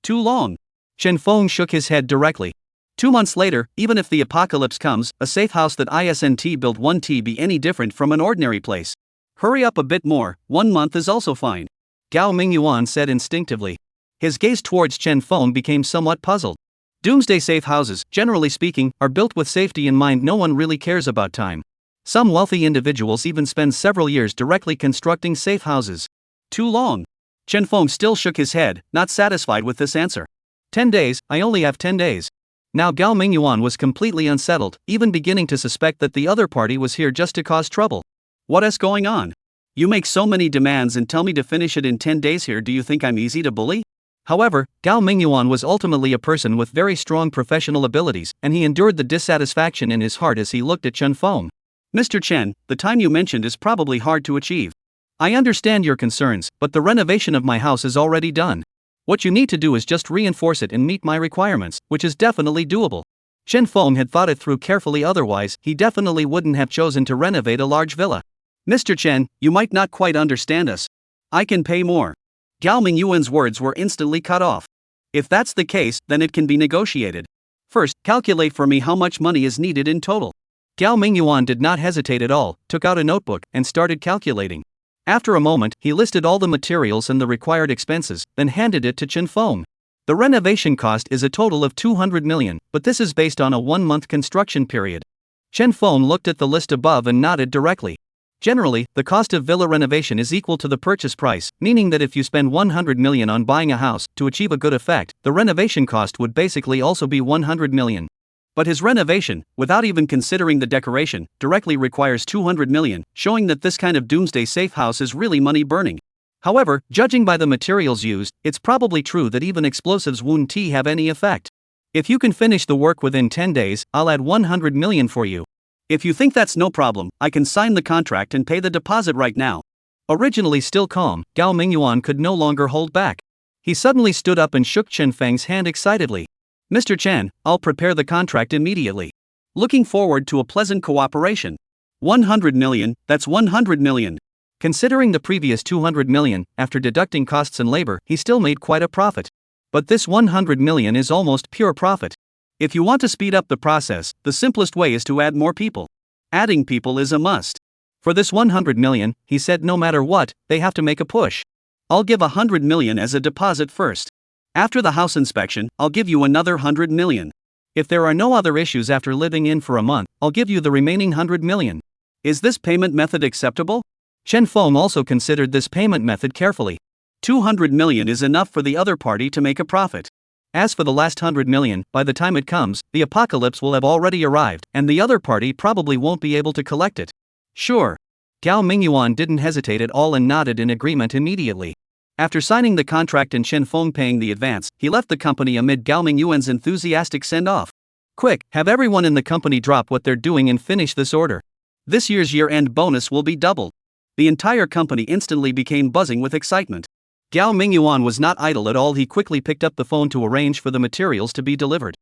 Too long. Chen Feng shook his head directly. 2 months later, even if the apocalypse comes, a safe house that ISNT built won't be any different from an ordinary place. Hurry up a bit more, 1 month is also fine. Gao Mingyuan said instinctively. His gaze towards Chen Feng became somewhat puzzled. Doomsday safe houses, generally speaking, are built with safety in mind. No one really cares about time. Some wealthy individuals even spend several years directly constructing safe houses. Too long. Chen Feng still shook his head, not satisfied with this answer. 10 days, I only have 10 days. Now Gao Mingyuan was completely unsettled, even beginning to suspect that the other party was here just to cause trouble. What is going on? You make so many demands and tell me to finish it in 10 days here. Do you think I'm easy to bully? However, Gao Mingyuan was ultimately a person with very strong professional abilities, and he endured the dissatisfaction in his heart as he looked at Chen Feng. Mr. Chen, the time you mentioned is probably hard to achieve. I understand your concerns, but the renovation of my house is already done. What you need to do is just reinforce it and meet my requirements, which is definitely doable. Chen Feng had thought it through carefully, otherwise, he definitely wouldn't have chosen to renovate a large villa. Mr. Chen, you might not quite understand us. I can pay more. Gao Mingyuan's words were instantly cut off. If that's the case, then it can be negotiated. First, calculate for me how much money is needed in total. Gao Mingyuan did not hesitate at all, took out a notebook, and started calculating. After a moment, he listed all the materials and the required expenses, then handed it to Chen Feng. The renovation cost is a total of 200 million, but this is based on a 1-month construction period. Chen Feng looked at the list above and nodded directly. Generally, the cost of villa renovation is equal to the purchase price, meaning that if you spend 100 million on buying a house, to achieve a good effect, the renovation cost would basically also be 100 million. But his renovation, without even considering the decoration, directly requires 200 million, showing that this kind of doomsday safe house is really money burning. However, judging by the materials used, it's probably true that even explosives won't have any effect. If you can finish the work within 10 days, I'll add 100 million for you. If you think that's no problem, I can sign the contract and pay the deposit right now. Originally still calm, Gao Mingyuan could no longer hold back. He suddenly stood up and shook Chen Feng's hand excitedly. Mr. Chen, I'll prepare the contract immediately. Looking forward to a pleasant cooperation. 100 million, that's 100 million. Considering the previous 200 million, after deducting costs and labor, he still made quite a profit. But this 100 million is almost pure profit. If you want to speed up the process, the simplest way is to add more people. Adding people is a must. For this 100 million, he said no matter what, they have to make a push. I'll give 100 million as a deposit first. After the house inspection, I'll give you another 100 million. If there are no other issues after living in for a month, I'll give you the remaining 100 million. Is this payment method acceptable? Chen Feng also considered this payment method carefully. 200 million is enough for the other party to make a profit. As for the last 100 million, by the time it comes, the apocalypse will have already arrived, and the other party probably won't be able to collect it. Sure. Gao Mingyuan didn't hesitate at all and nodded in agreement immediately. After signing the contract and Chen Feng paying the advance, he left the company amid Gao Mingyuan's enthusiastic send-off. Quick, have everyone in the company drop what they're doing and finish this order. This year's year-end bonus will be doubled. The entire company instantly became buzzing with excitement. Gao Mingyuan was not idle at all. He quickly picked up the phone to arrange for the materials to be delivered.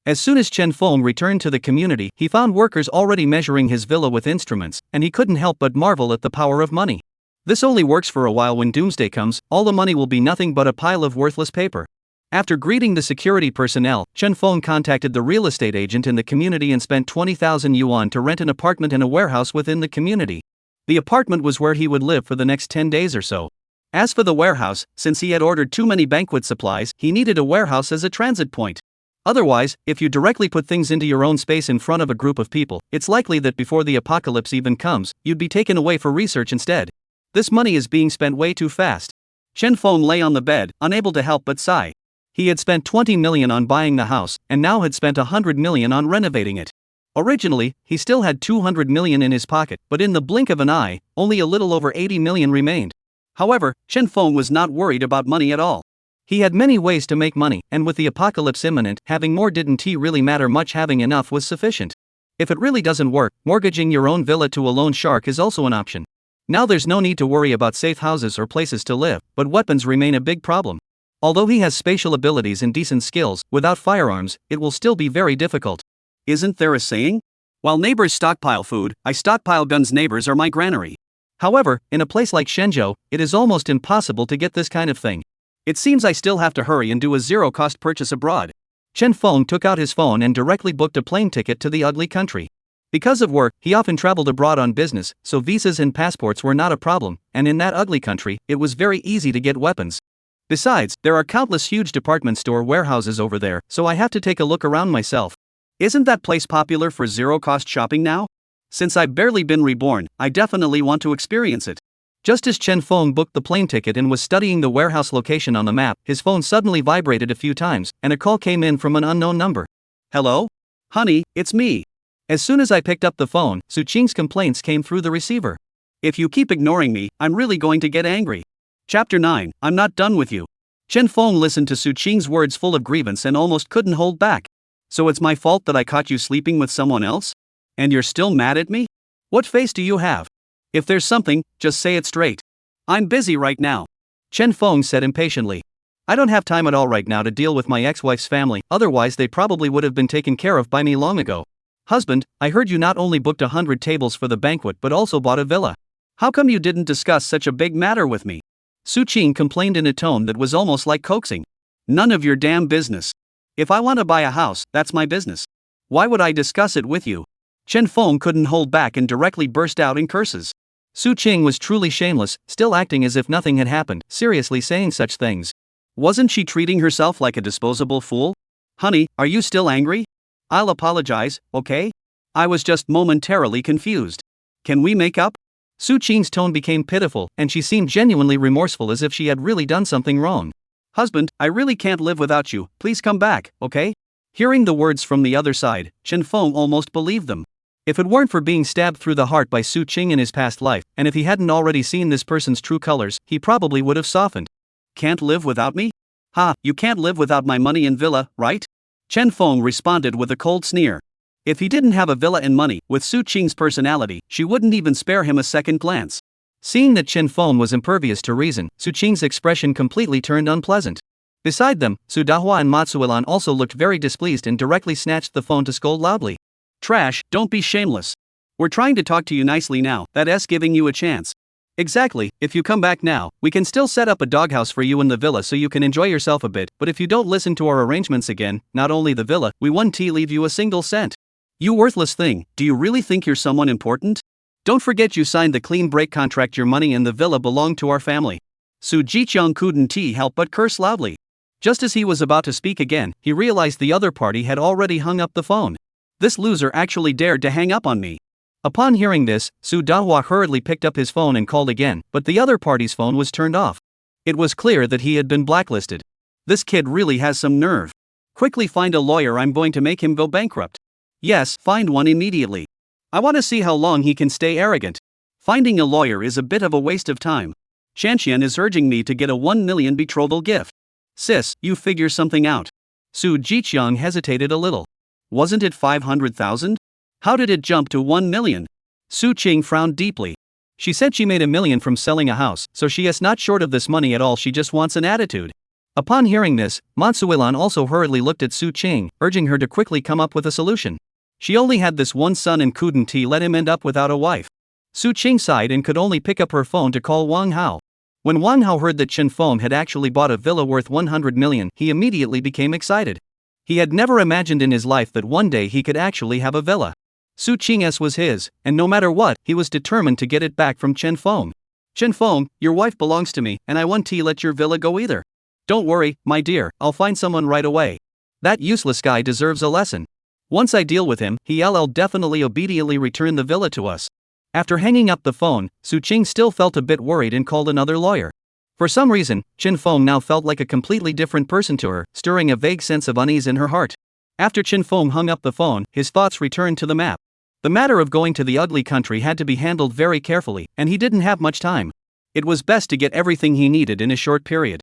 As soon as Chen Feng returned to the community, he found workers already measuring his villa with instruments, and he couldn't help but marvel at the power of money. This only works for a while. When doomsday comes, all the money will be nothing but a pile of worthless paper. After greeting the security personnel, Chen Feng contacted the real estate agent in the community and spent 20,000 yuan to rent an apartment in a warehouse within the community. The apartment was where he would live for the next 10 days or so. As for the warehouse, since he had ordered too many banquet supplies, he needed a warehouse as a transit point. Otherwise, if you directly put things into your own space in front of a group of people, it's likely that before the apocalypse even comes, you'd be taken away for research instead. This money is being spent way too fast. Chen Feng lay on the bed, unable to help but sigh. He had spent 20 million on buying the house, and now had spent 100 million on renovating it. Originally, he still had 200 million in his pocket, but in the blink of an eye, only a little over 80 million remained. However, Chen Feng was not worried about money at all. He had many ways to make money, and with the apocalypse imminent, having more didn't really matter much. Having enough was sufficient. If it really doesn't work, mortgaging your own villa to a loan shark is also an option. Now there's no need to worry about safe houses or places to live, but weapons remain a big problem. Although he has spatial abilities and decent skills, without firearms, it will still be very difficult. Isn't there a saying? While neighbors stockpile food, I stockpile guns. Neighbors are my granary. However, in a place like Shenzhou, it is almost impossible to get this kind of thing. It seems I still have to hurry and do a zero-cost purchase abroad. Chen Feng took out his phone and directly booked a plane ticket to the ugly country. Because of work, he often traveled abroad on business, so visas and passports were not a problem, and in that ugly country, it was very easy to get weapons. Besides, there are countless huge department store warehouses over there, so I have to take a look around myself. Isn't that place popular for zero-cost shopping now? Since I've barely been reborn, I definitely want to experience it. Just as Chen Feng booked the plane ticket and was studying the warehouse location on the map, his phone suddenly vibrated a few times, and a call came in from an unknown number. Hello? Honey, it's me. As soon as I picked up the phone, Su Qing's complaints came through the receiver. If you keep ignoring me, I'm really going to get angry. Chapter 9, I'm not done with you. Chen Feng listened to Su Qing's words full of grievance and almost couldn't hold back. So it's my fault that I caught you sleeping with someone else? And you're still mad at me? What face do you have? If there's something, just say it straight. I'm busy right now. Chen Feng said impatiently. I don't have time at all right now to deal with my ex-wife's family, otherwise they probably would have been taken care of by me long ago. Husband, I heard you not only booked 100 tables for the banquet but also bought a villa. How come you didn't discuss such a big matter with me? Su Qing complained in a tone that was almost like coaxing. None of your damn business. If I want to buy a house, that's my business. Why would I discuss it with you? Chen Feng couldn't hold back and directly burst out in curses. Su Qing was truly shameless, still acting as if nothing had happened, seriously saying such things. Wasn't she treating herself like a disposable fool? Honey, are you still angry? I'll apologize, okay? I was just momentarily confused. Can we make up? Su Qing's tone became pitiful, and she seemed genuinely remorseful as if she had really done something wrong. Husband, I really can't live without you, please come back, okay? Hearing the words from the other side, Chen Feng almost believed them. If it weren't for being stabbed through the heart by Su Qing in his past life, and if he hadn't already seen this person's true colors, he probably would have softened. Can't live without me? Ha, you can't live without my money and villa, right? Chen Feng responded with a cold sneer. If he didn't have a villa and money, with Su Qing's personality, she wouldn't even spare him a second glance. Seeing that Chen Feng was impervious to reason, Su Qing's expression completely turned unpleasant. Beside them, Su Dahua and Matsuilan also looked very displeased and directly snatched the phone to scold loudly. Trash, don't be shameless. We're trying to talk to you nicely now, that's giving you a chance. Exactly, if you come back now, we can still set up a doghouse for you in the villa so you can enjoy yourself a bit, but if you don't listen to our arrangements again, not only the villa, we won't leave you a single cent. You worthless thing, do you really think you're someone important? Don't forget you signed the clean break contract. Your money and the villa belong to our family. Su Jiqiang couldn't help but curse loudly. Just as he was about to speak again, he realized the other party had already hung up the phone. This loser actually dared to hang up on me. Upon hearing this, Su Dahua hurriedly picked up his phone and called again, but the other party's phone was turned off. It was clear that he had been blacklisted. This kid really has some nerve. Quickly find a lawyer, I'm going to make him go bankrupt. Yes, find one immediately. I want to see how long he can stay arrogant. Finding a lawyer is a bit of a waste of time. Shanxian is urging me to get a 1 million betrothal gift. Sis, you figure something out. Su Jiqiang hesitated a little. Wasn't it 500,000? How did it jump to 1 million? Su Qing frowned deeply. She said she made $1 million from selling a house, so she is not short of this money at all, she just wants an attitude. Upon hearing this, Mansuilan also hurriedly looked at Su Qing, urging her to quickly come up with a solution. She only had this one son and couldn't let him end up without a wife. Su Qing sighed and could only pick up her phone to call Wang Hao. When Wang Hao heard that Chen Feng had actually bought a villa worth 100 million, he immediately became excited. He had never imagined in his life that one day he could actually have a villa. Su Qing's was his, and no matter what, he was determined to get it back from Chen Feng. Chen Feng, your wife belongs to me, and I won't let your villa go either. Don't worry, my dear, I'll find someone right away. That useless guy deserves a lesson. Once I deal with him, he'll definitely obediently return the villa to us. After hanging up the phone, Su Qing still felt a bit worried and called another lawyer. For some reason, Chen Feng now felt like a completely different person to her, stirring a vague sense of unease in her heart. After Chen Feng hung up the phone, his thoughts returned to the map. The matter of going to the ugly country had to be handled very carefully, and he didn't have much time. It was best to get everything he needed in a short period.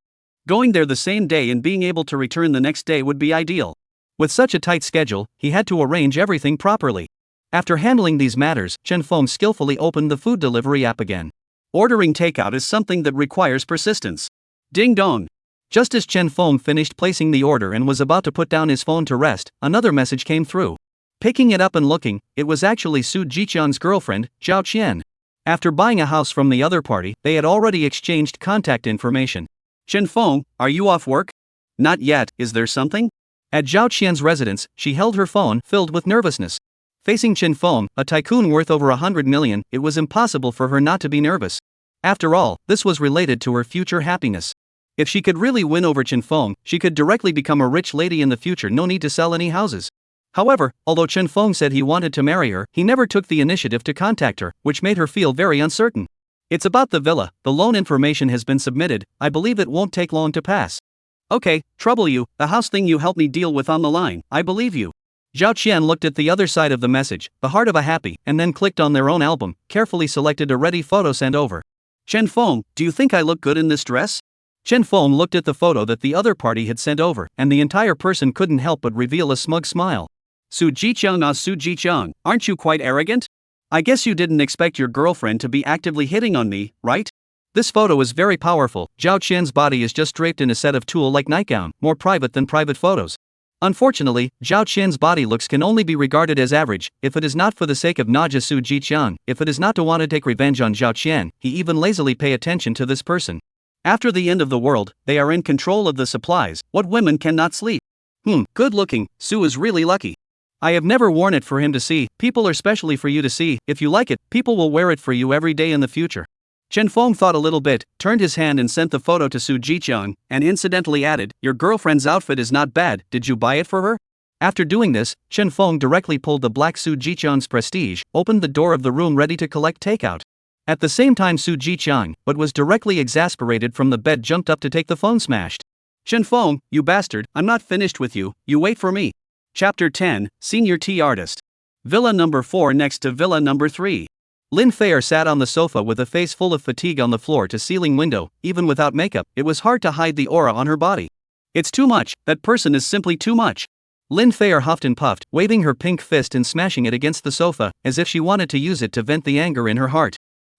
Going there the same day and being able to return the next day would be ideal. With such a tight schedule, he had to arrange everything properly. After handling these matters, Chen Feng skillfully opened the food delivery app again. Ordering takeout is something that requires persistence. Ding dong. Just as Chen Feng finished placing the order and was about to put down his phone to rest, another message came through. Picking it up and looking, it was actually Su Jiqiang's girlfriend, Zhao Qian. After buying a house from the other party, they had already exchanged contact information. Chen Feng, are you off work? Not yet, is there something? At Zhao Qian's residence, she held her phone, filled with nervousness. Facing Chen Feng, a tycoon worth over 100 million, it was impossible for her not to be nervous. After all, this was related to her future happiness. If she could really win over Chen Feng, she could directly become a rich lady in the future, no need to sell any houses. However, although Chen Feng said he wanted to marry her, he never took the initiative to contact her, which made her feel very uncertain. It's about the villa, the loan information has been submitted, I believe it won't take long to pass. Okay, trouble you, the house thing you helped me deal with on the line, I believe you. Zhao Qian looked at the other side of the message, the heart of a happy, and then clicked on their own album, carefully selected a ready photo sent over. Chen Feng, do you think I look good in this dress? Chen Feng looked at the photo that the other party had sent over, and the entire person couldn't help but reveal a smug smile. Su Jiqiang, Su Jiqiang, aren't you quite arrogant? I guess you didn't expect your girlfriend to be actively hitting on me, right? This photo is very powerful. Zhao Qian's body is just draped in a set of tulle-like nightgown, more private than private photos. Unfortunately, Zhao Qian's body looks can only be regarded as average, if it is not for the sake of Naja Su Jiqiang, if it is not to want to take revenge on Zhao Qian, he even lazily pay attention to this person. After the end of the world, they are in control of the supplies, what women cannot sleep? Good looking, Su is really lucky. I have never worn it for him to see, people are specially for you to see, if you like it, people will wear it for you every day in the future. Chen Feng thought a little bit, turned his hand and sent the photo to Su Jiqiang, and incidentally added, your girlfriend's outfit is not bad, did you buy it for her? After doing this, Chen Feng directly pulled the black Su Jiqiang's prestige, opened the door of the room ready to collect takeout. At the same time Su Jiqiang, but was directly exasperated from the bed, jumped up to take the phone smashed. Chen Feng, you bastard, I'm not finished with you, you wait for me. Chapter 10, Senior Tea Artist. Villa number 4 next to villa number 3. Lin Feier sat on the sofa with a face full of fatigue on the floor-to-ceiling window. Even without makeup, it was hard to hide the aura on her body. It's too much, that person is simply too much. Lin Feier huffed and puffed, waving her pink fist and smashing it against the sofa, as if she wanted to use it to vent the anger in her heart.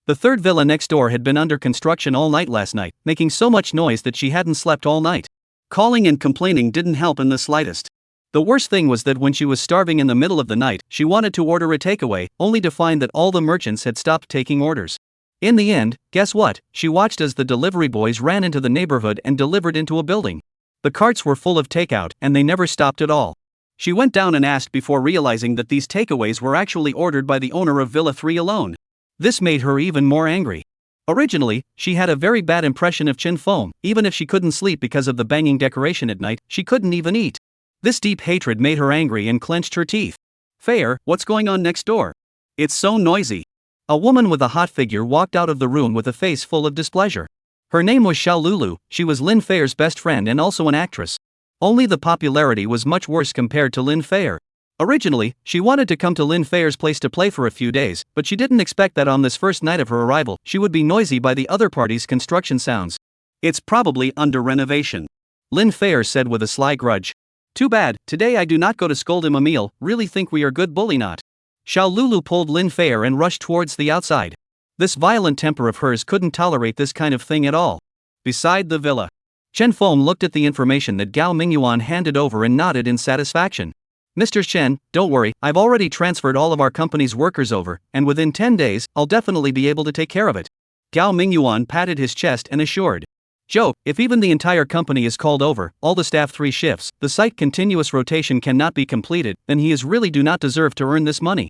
The third villa next door had been under construction all night last night, making so much noise that she hadn't slept all night. Calling and complaining didn't help in the slightest. The worst thing was that when she was starving in the middle of the night, she wanted to order a takeaway, only to find that all the merchants had stopped taking orders. In the end, guess what? She watched as the delivery boys ran into the neighborhood and delivered into a building. The carts were full of takeout, and they never stopped at all. She went down and asked before realizing that these takeaways were actually ordered by the owner of Villa 3 alone. This made her even more angry. Originally, she had a very bad impression of Chen Feng. Even if she couldn't sleep because of the banging decoration at night, she couldn't even eat. This deep hatred made her angry and clenched her teeth. Feier, what's going on next door? It's so noisy. A woman with a hot figure walked out of the room with a face full of displeasure. Her name was Xiao Lulu, she was Lin Feier's best friend and also an actress. Only the popularity was much worse compared to Lin Fair. Originally, she wanted to come to Lin Fair's place to play for a few days, but she didn't expect that on this first night of her arrival, she would be noisy by the other party's construction sounds. It's probably under renovation, Lin Fair said with a sly grudge. Too bad, today I do not go to scold him a meal, really think we are good bully not. Xiao Lulu pulled Lin Fair and rushed towards the outside. This violent temper of hers couldn't tolerate this kind of thing at all. Beside the villa, Chen Feng looked at the information that Gao Mingyuan handed over and nodded in satisfaction. Mr. Chen, don't worry, I've already transferred all of our company's workers over, and within 10 days, I'll definitely be able to take care of it. Gao Mingyuan patted his chest and assured. Joe, if even the entire company is called over, all the staff 3 shifts, the site continuous rotation cannot be completed, then he is really do not deserve to earn this money.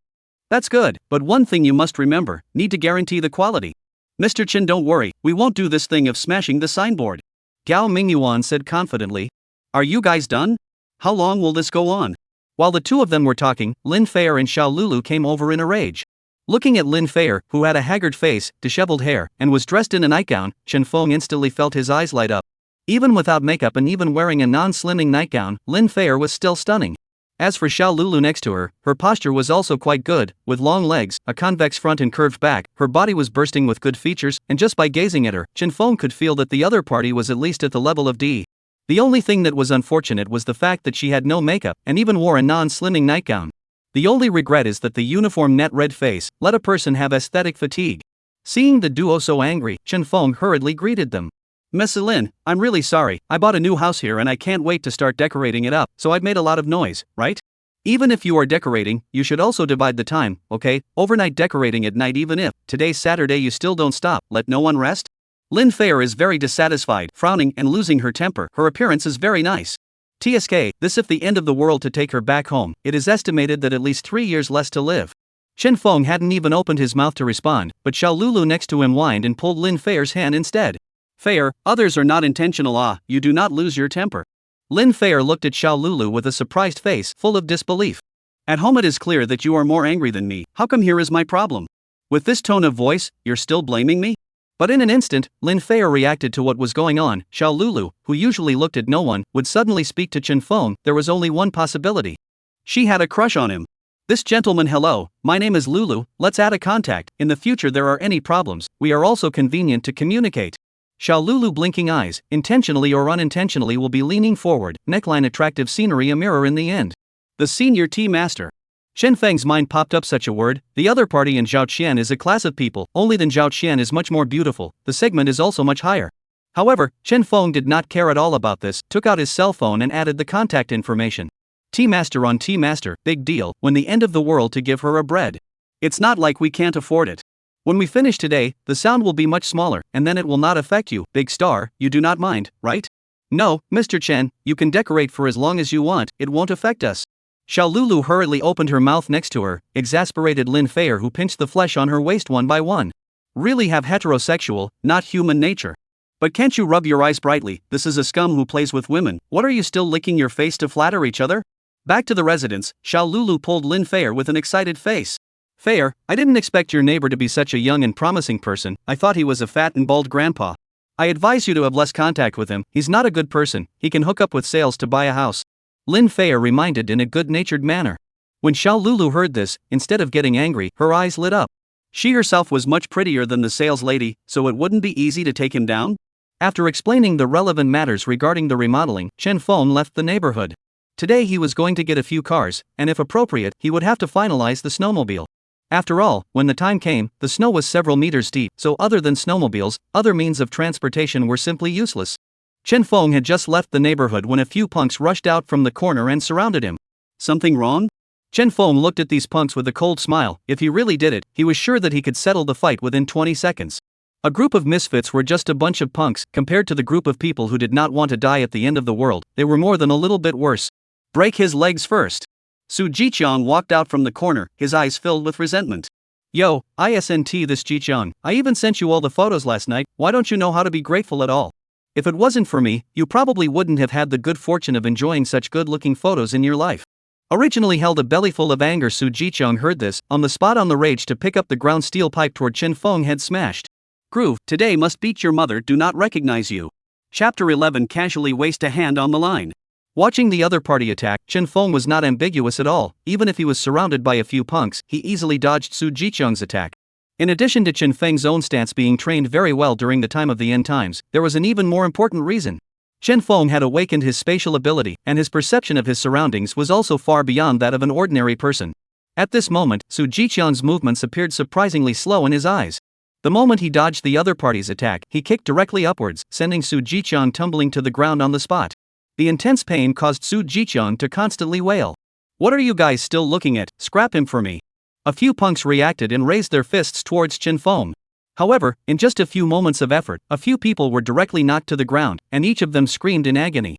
That's good, but one thing you must remember, need to guarantee the quality. Mr. Chen, don't worry, we won't do this thing of smashing the signboard. Gao Mingyuan said confidently. Are you guys done? How long will this go on? While the two of them were talking, Lin Fair and Xiao Lulu came over in a rage. Looking at Lin Fair, who had a haggard face, disheveled hair, and was dressed in a nightgown, Chen Feng instantly felt his eyes light up. Even without makeup and even wearing a non-slimming nightgown, Lin Fair was still stunning. As for Xiao Lulu next to her, her posture was also quite good, with long legs, a convex front and curved back, her body was bursting with good features, and just by gazing at her, Chen Feng could feel that the other party was at least at the level of D. The only thing that was unfortunate was the fact that she had no makeup, and even wore a non-slimming nightgown. The only regret is that the uniform net red face let a person have aesthetic fatigue. Seeing the duo so angry, Chen Feng hurriedly greeted them. Miss Lin, I'm really sorry, I bought a new house here and I can't wait to start decorating it up, so I've made a lot of noise, right? Even if you are decorating, you should also divide the time, okay? Overnight decorating at night, even if today's Saturday you still don't stop, let no one rest? Lin Fair is very dissatisfied, frowning and losing her temper. Her appearance is very nice. TSK, this if the end of the world to take her back home, it is estimated that at least 3 years less to live. Chen Feng hadn't even opened his mouth to respond, but Xiao Lulu next to him whined and pulled Lin Fair's hand instead. Fair, others are not intentional, you do not lose your temper. Lin Fair looked at Xiao Lulu with a surprised face, full of disbelief. At home it is clear that you are more angry than me, how come here is my problem? With this tone of voice, you're still blaming me? But in an instant, Lin Fair reacted to what was going on. Xiao Lulu, who usually looked at no one, would suddenly speak to Chen Feng. There was only one possibility. She had a crush on him. This gentleman, hello, my name is Lulu, let's add a contact. In the future there are any problems, we are also convenient to communicate. Xiao Lulu blinking eyes, intentionally or unintentionally will be leaning forward, neckline attractive scenery a mirror in the end. The senior tea master. Shen Feng's mind popped up such a word. The other party in Zhao Qian is a class of people, only then Zhao Qian is much more beautiful, the segment is also much higher. However, Chen Feng did not care at all about this, took out his cell phone and added the contact information. Tea master on tea master, big deal, when the end of the world to give her a bread. It's not like we can't afford it. When we finish today, the sound will be much smaller, and then it will not affect you, big star, you do not mind, right? No, Mr. Chen, you can decorate for as long as you want, it won't affect us. Xiao Lulu hurriedly opened her mouth next to her, exasperated Lin Fair who pinched the flesh on her waist one by one. Really have heterosexual, not human nature. But can't you rub your eyes brightly, this is a scum who plays with women, what are you still licking your face to flatter each other? Back to the residence, Xiao Lulu pulled Lin Fair with an excited face. Fair, I didn't expect your neighbor to be such a young and promising person, I thought he was a fat and bald grandpa. I advise you to have less contact with him, he's not a good person, he can hook up with sales to buy a house. Lin Fair reminded in a good-natured manner. When Xiao Lulu heard this, instead of getting angry, her eyes lit up. She herself was much prettier than the sales lady, so it wouldn't be easy to take him down? After explaining the relevant matters regarding the remodeling, Chen Feng left the neighborhood. Today he was going to get a few cars, and if appropriate, he would have to finalize the snowmobile. After all, when the time came, the snow was several meters deep, so other than snowmobiles, other means of transportation were simply useless. Chen Feng had just left the neighborhood when a few punks rushed out from the corner and surrounded him. Something wrong? Chen Feng looked at these punks with a cold smile. If he really did it, he was sure that he could settle the fight within 20 seconds. A group of misfits were just a bunch of punks, compared to the group of people who did not want to die at the end of the world, they were more than a little bit worse. Break his legs first. Su Jiqiang walked out from the corner, his eyes filled with resentment. Yo, ISNT this Jiqiang, I even sent you all the photos last night, why don't you know how to be grateful at all? If it wasn't for me, you probably wouldn't have had the good fortune of enjoying such good-looking photos in your life. Originally held a bellyful of anger, Su Jiqiang heard this, on the spot on the rage to pick up the ground steel pipe toward Chen Feng had smashed. Groove, today must beat your mother, do not recognize you. Chapter 11 casually waste a hand on the line. Watching the other party attack, Chen Feng was not ambiguous at all. Even if he was surrounded by a few punks, he easily dodged Su Jiqiang's attack. In addition to Chen Feng's own stance being trained very well during the time of the end times, there was an even more important reason. Chen Feng had awakened his spatial ability, and his perception of his surroundings was also far beyond that of an ordinary person. At this moment, Su Jiqiang's movements appeared surprisingly slow in his eyes. The moment he dodged the other party's attack, he kicked directly upwards, sending Su Jiqiang tumbling to the ground on the spot. The intense pain caused Su Jiqiang to constantly wail. "What are you guys still looking at? Scrap him for me." A few punks reacted and raised their fists towards Chen Feng. However, in just a few moments of effort, a few people were directly knocked to the ground, and each of them screamed in agony.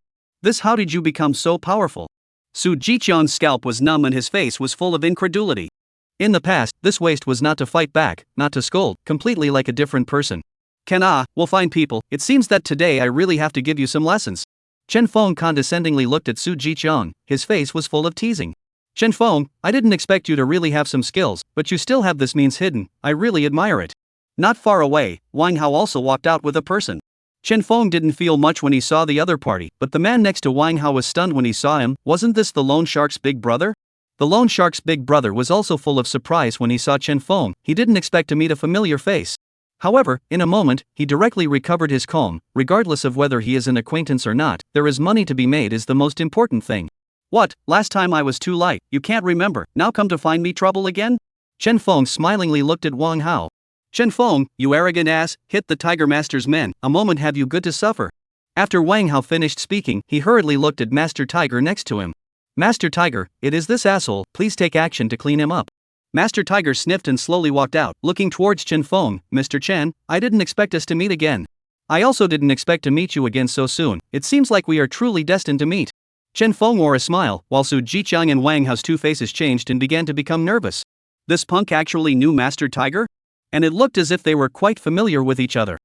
How did you become so powerful?" Su Jiqiang's scalp was numb and his face was full of incredulity. In the past, this waste was not to fight back, not to scold, completely like a different person. We'll find people. It seems that today I really have to give you some lessons." Chen Feng condescendingly looked at Su Jiqiang. His face was full of teasing. "Chen Feng, I didn't expect you to really have some skills, but you still have this means hidden. I really admire it." Not far away, Wang Hao also walked out with a person. Chen Feng didn't feel much when he saw the other party, but the man next to Wang Hao was stunned when he saw him. Wasn't this the loan shark's big brother? The loan shark's big brother was also full of surprise when he saw Chen Feng. He didn't expect to meet a familiar face. However, in a moment, he directly recovered his calm. Regardless of whether he is an acquaintance or not, there is money to be made is the most important thing. "What, last time I was too light, you can't remember, now come to find me trouble again?" Chen Feng smilingly looked at Wang Hao. "Chen Feng, you arrogant ass, hit the Tiger Master's men, a moment have you good to suffer." After Wang Hao finished speaking, he hurriedly looked at Master Tiger next to him. "Master Tiger, it is this asshole, please take action to clean him up." Master Tiger sniffed and slowly walked out, looking towards Chen Feng. "Mr. Chen, I didn't expect us to meet again." "I also didn't expect to meet you again so soon. It seems like we are truly destined to meet." Chen Feng wore a smile, while Su Jiqiang and Wang Hao's two faces changed and began to become nervous. This punk actually knew Master Tiger? And it looked as if they were quite familiar with each other.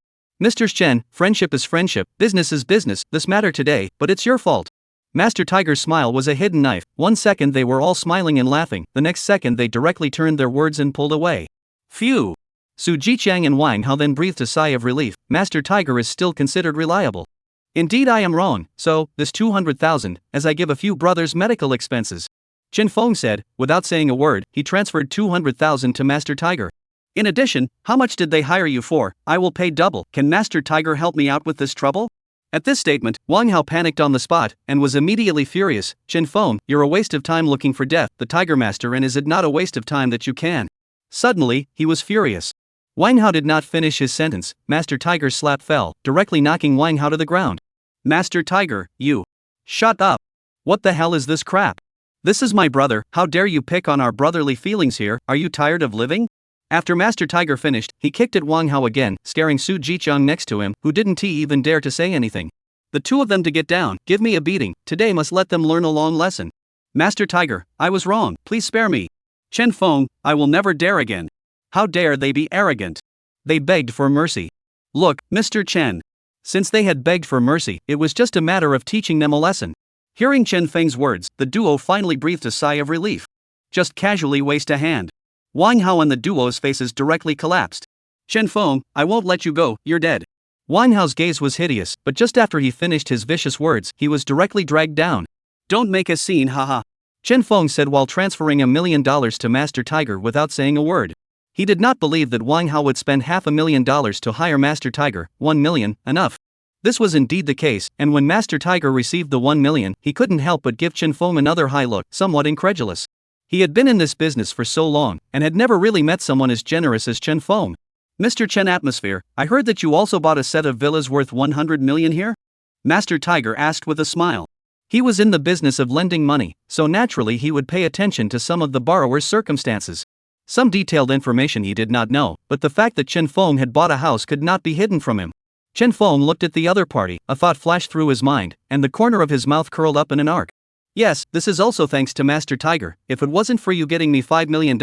"Mr. Chen, friendship is friendship, business is business, this matter today, but it's your fault." Master Tiger's smile was a hidden knife. One second they were all smiling and laughing, the next second they directly turned their words and pulled away. Phew! Su Jiqiang and Wang Hao then breathed a sigh of relief. Master Tiger is still considered reliable. "Indeed I am wrong, so, this 200,000, as I give a few brothers medical expenses." Chen Feng said. Without saying a word, he transferred 200,000 to Master Tiger. "In addition, how much did they hire you for? I will pay double. Can Master Tiger help me out with this trouble?" At this statement, Wang Hao panicked on the spot, and was immediately furious. "Chen Feng, you're a waste of time looking for death, the Tiger Master, and is it not a waste of time that you can?" Suddenly, he was furious. Wang Hao did not finish his sentence. Master Tiger's slap fell, directly knocking Wang Hao to the ground. "Master Tiger, you. Shut up. What the hell is this crap? This is my brother, how dare you pick on our brotherly feelings here, are you tired of living?" After Master Tiger finished, he kicked at Wang Hao again, scaring Su Jiqiang next to him, who didn't even dare to say anything. "The two of them to get down, give me a beating, today must let them learn a long lesson." "Master Tiger, I was wrong, please spare me." "Chen Feng, I will never dare again." How dare they be arrogant? They begged for mercy. "Look, Mr. Chen." Since they had begged for mercy, it was just a matter of teaching them a lesson. Hearing Chen Feng's words, the duo finally breathed a sigh of relief. Just casually waved a hand. Wang Hao and the duo's faces directly collapsed. "Chen Feng, I won't let you go, you're dead." Wang Hao's gaze was hideous, but just after he finished his vicious words, he was directly dragged down. "Don't make a scene, haha," Chen Feng said while transferring $1 million to Master Tiger without saying a word. He did not believe that Wang Hao would spend $500,000 to hire Master Tiger. 1 million, enough. This was indeed the case, and when Master Tiger received the 1 million, he couldn't help but give Chen Feng another high look, somewhat incredulous. He had been in this business for so long, and had never really met someone as generous as Chen Feng. "Mr. Chen Atmosphere, I heard that you also bought a set of villas worth 100 million here?" Master Tiger asked with a smile. He was in the business of lending money, so naturally he would pay attention to some of the borrower's circumstances. Some detailed information he did not know, but the fact that Chen Feng had bought a house could not be hidden from him. Chen Feng looked at the other party, a thought flashed through his mind, and the corner of his mouth curled up in an arc. "Yes, this is also thanks to Master Tiger. If it wasn't for you getting me $5 million,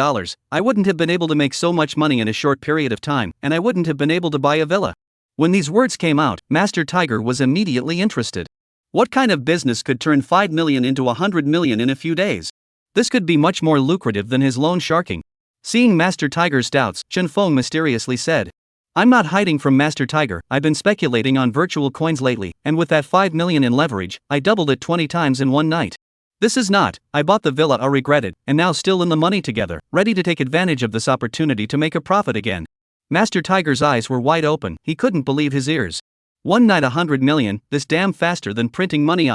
I wouldn't have been able to make so much money in a short period of time, and I wouldn't have been able to buy a villa." When these words came out, Master Tiger was immediately interested. What kind of business could turn 5 million into 100 million in a few days? This could be much more lucrative than his loan sharking. Seeing Master Tiger's doubts, Chen Feng mysteriously said, I'm not hiding from Master Tiger, I've been speculating on virtual coins lately, and with that 5 million in leverage, I doubled it 20 times in one night. This is not, I bought the villa I regretted, and now still in the money together, ready to take advantage of this opportunity to make a profit again. Master Tiger's eyes were wide open, he couldn't believe his ears. One night 100 million, this damn faster than printing money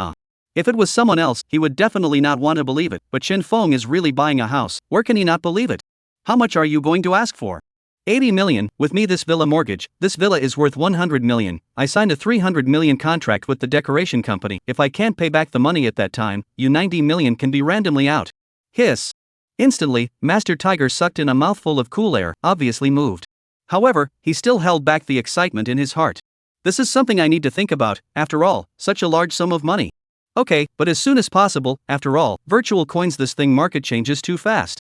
If it was someone else, he would definitely not want to believe it, but Chen Feng is really buying a house, where can he not believe it? How much are you going to ask for? 80 million, with me this villa mortgage, this villa is worth 100 million, I signed a 300 million contract with the decoration company, if I can't pay back the money at that time, you 90 million can be randomly out. Hiss. Instantly, Master Tiger sucked in a mouthful of cool air, obviously moved. However, he still held back the excitement in his heart. This is something I need to think about, after all, such a large sum of money. Okay, but as soon as possible, after all, virtual coins this thing market changes too fast.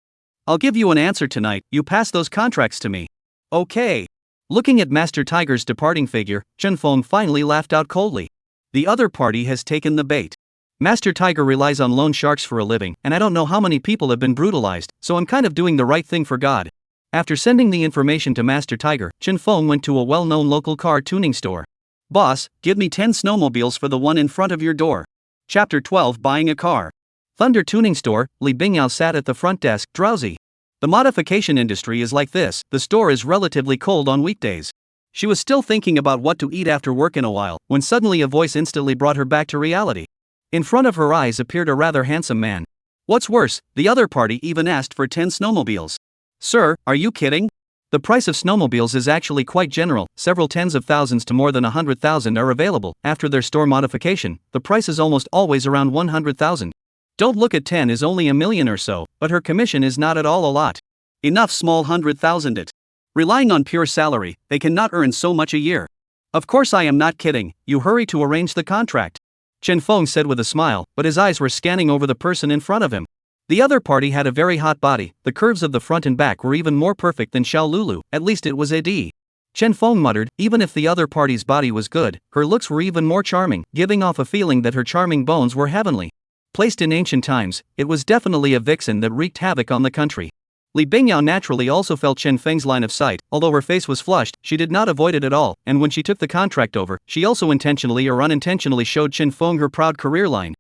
I'll give you an answer tonight, you pass those contracts to me. Okay. Looking at Master Tiger's departing figure, Chen Feng finally laughed out coldly. The other party has taken the bait. Master Tiger relies on loan sharks for a living, and I don't know how many people have been brutalized, so I'm kind of doing the right thing for God. After sending the information to Master Tiger, Chen Feng went to a well-known local car tuning store. Boss, give me 10 snowmobiles for the one in front of your door. Chapter 12 Buying a Car. Thunder Tuning Store, Li Bingyao sat at the front desk, drowsy. The modification industry is like this, the store is relatively cold on weekdays. She was still thinking about what to eat after work in a while, when suddenly a voice instantly brought her back to reality. In front of her eyes appeared a rather handsome man. What's worse, the other party even asked for 10 snowmobiles. Sir, are you kidding? The price of snowmobiles is actually quite general, several tens of thousands to more than 100,000 are available. After their store modification, the price is almost always around 100,000. Don't look at 10 is only $1 million or so, but her commission is not at all a lot. Enough small 100,000 it. Relying on pure salary, they cannot earn so much a year. Of course I am not kidding, you hurry to arrange the contract. Chen Feng said with a smile, but his eyes were scanning over the person in front of him. The other party had a very hot body, the curves of the front and back were even more perfect than Xiao Lulu, at least it was Ed. Chen Feng muttered, even if the other party's body was good, her looks were even more charming, giving off a feeling that her charming bones were heavenly. Placed in ancient times, it was definitely a vixen that wreaked havoc on the country. Li Bingyao naturally also felt Chen Feng's line of sight, although her face was flushed, she did not avoid it at all, and when she took the contract over, she also intentionally or unintentionally showed Chen Feng her proud career line.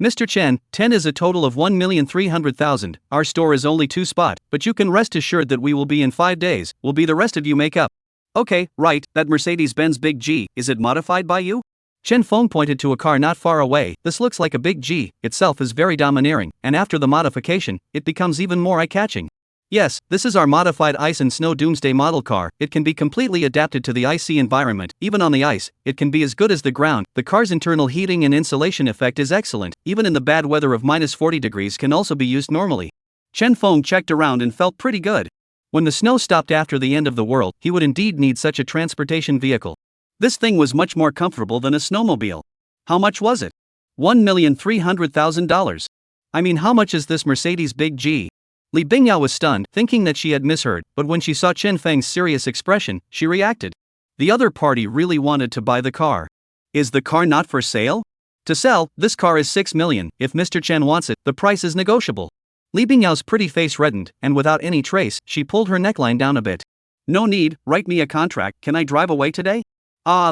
Mr. Chen, 10 is a total of 1,300,000, our store is only 2 spot, but you can rest assured that we will be in 5 days, will be the rest of you make up. Okay, right, that Mercedes-Benz Big G, is it modified by you? Chen Feng pointed to a car not far away, this looks like a Big G, itself is very domineering, and after the modification, it becomes even more eye-catching. Yes, this is our modified ice and snow doomsday model car, it can be completely adapted to the icy environment, even on the ice, it can be as good as the ground, the car's internal heating and insulation effect is excellent, even in the bad weather of minus 40 degrees can also be used normally. Chen Feng checked around and felt pretty good. When the snow stopped after the end of the world, he would indeed need such a transportation vehicle. This thing was much more comfortable than a snowmobile. How much was it? $1,300,000. I mean, how much is this Mercedes Big G? Li Bingyao was stunned, thinking that she had misheard, but when she saw Chen Feng's serious expression, she reacted. The other party really wanted to buy the car. Is the car not for sale? To sell, this car is 6 million, if Mr. Chen wants it, the price is negotiable. Li Bingyao's pretty face reddened, and without any trace, she pulled her neckline down a bit. No need, write me a contract, can I drive away today?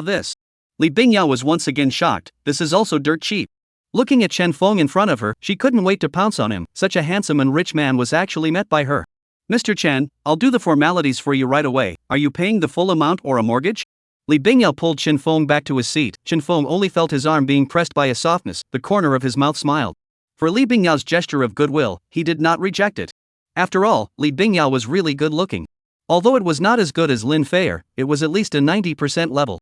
This. Li Bingyao was once again shocked, this is also dirt cheap. Looking at Chen Feng in front of her, she couldn't wait to pounce on him, such a handsome and rich man was actually met by her. Mr. Chen, I'll do the formalities for you right away, are you paying the full amount or a mortgage? Li Bingyao pulled Chen Feng back to his seat, Chen Feng only felt his arm being pressed by a softness, the corner of his mouth smiled. For Li Bingyao's gesture of goodwill, he did not reject it. After all, Li Bingyao was really good looking. Although it was not as good as Lin Feier, it was at least a 90% level.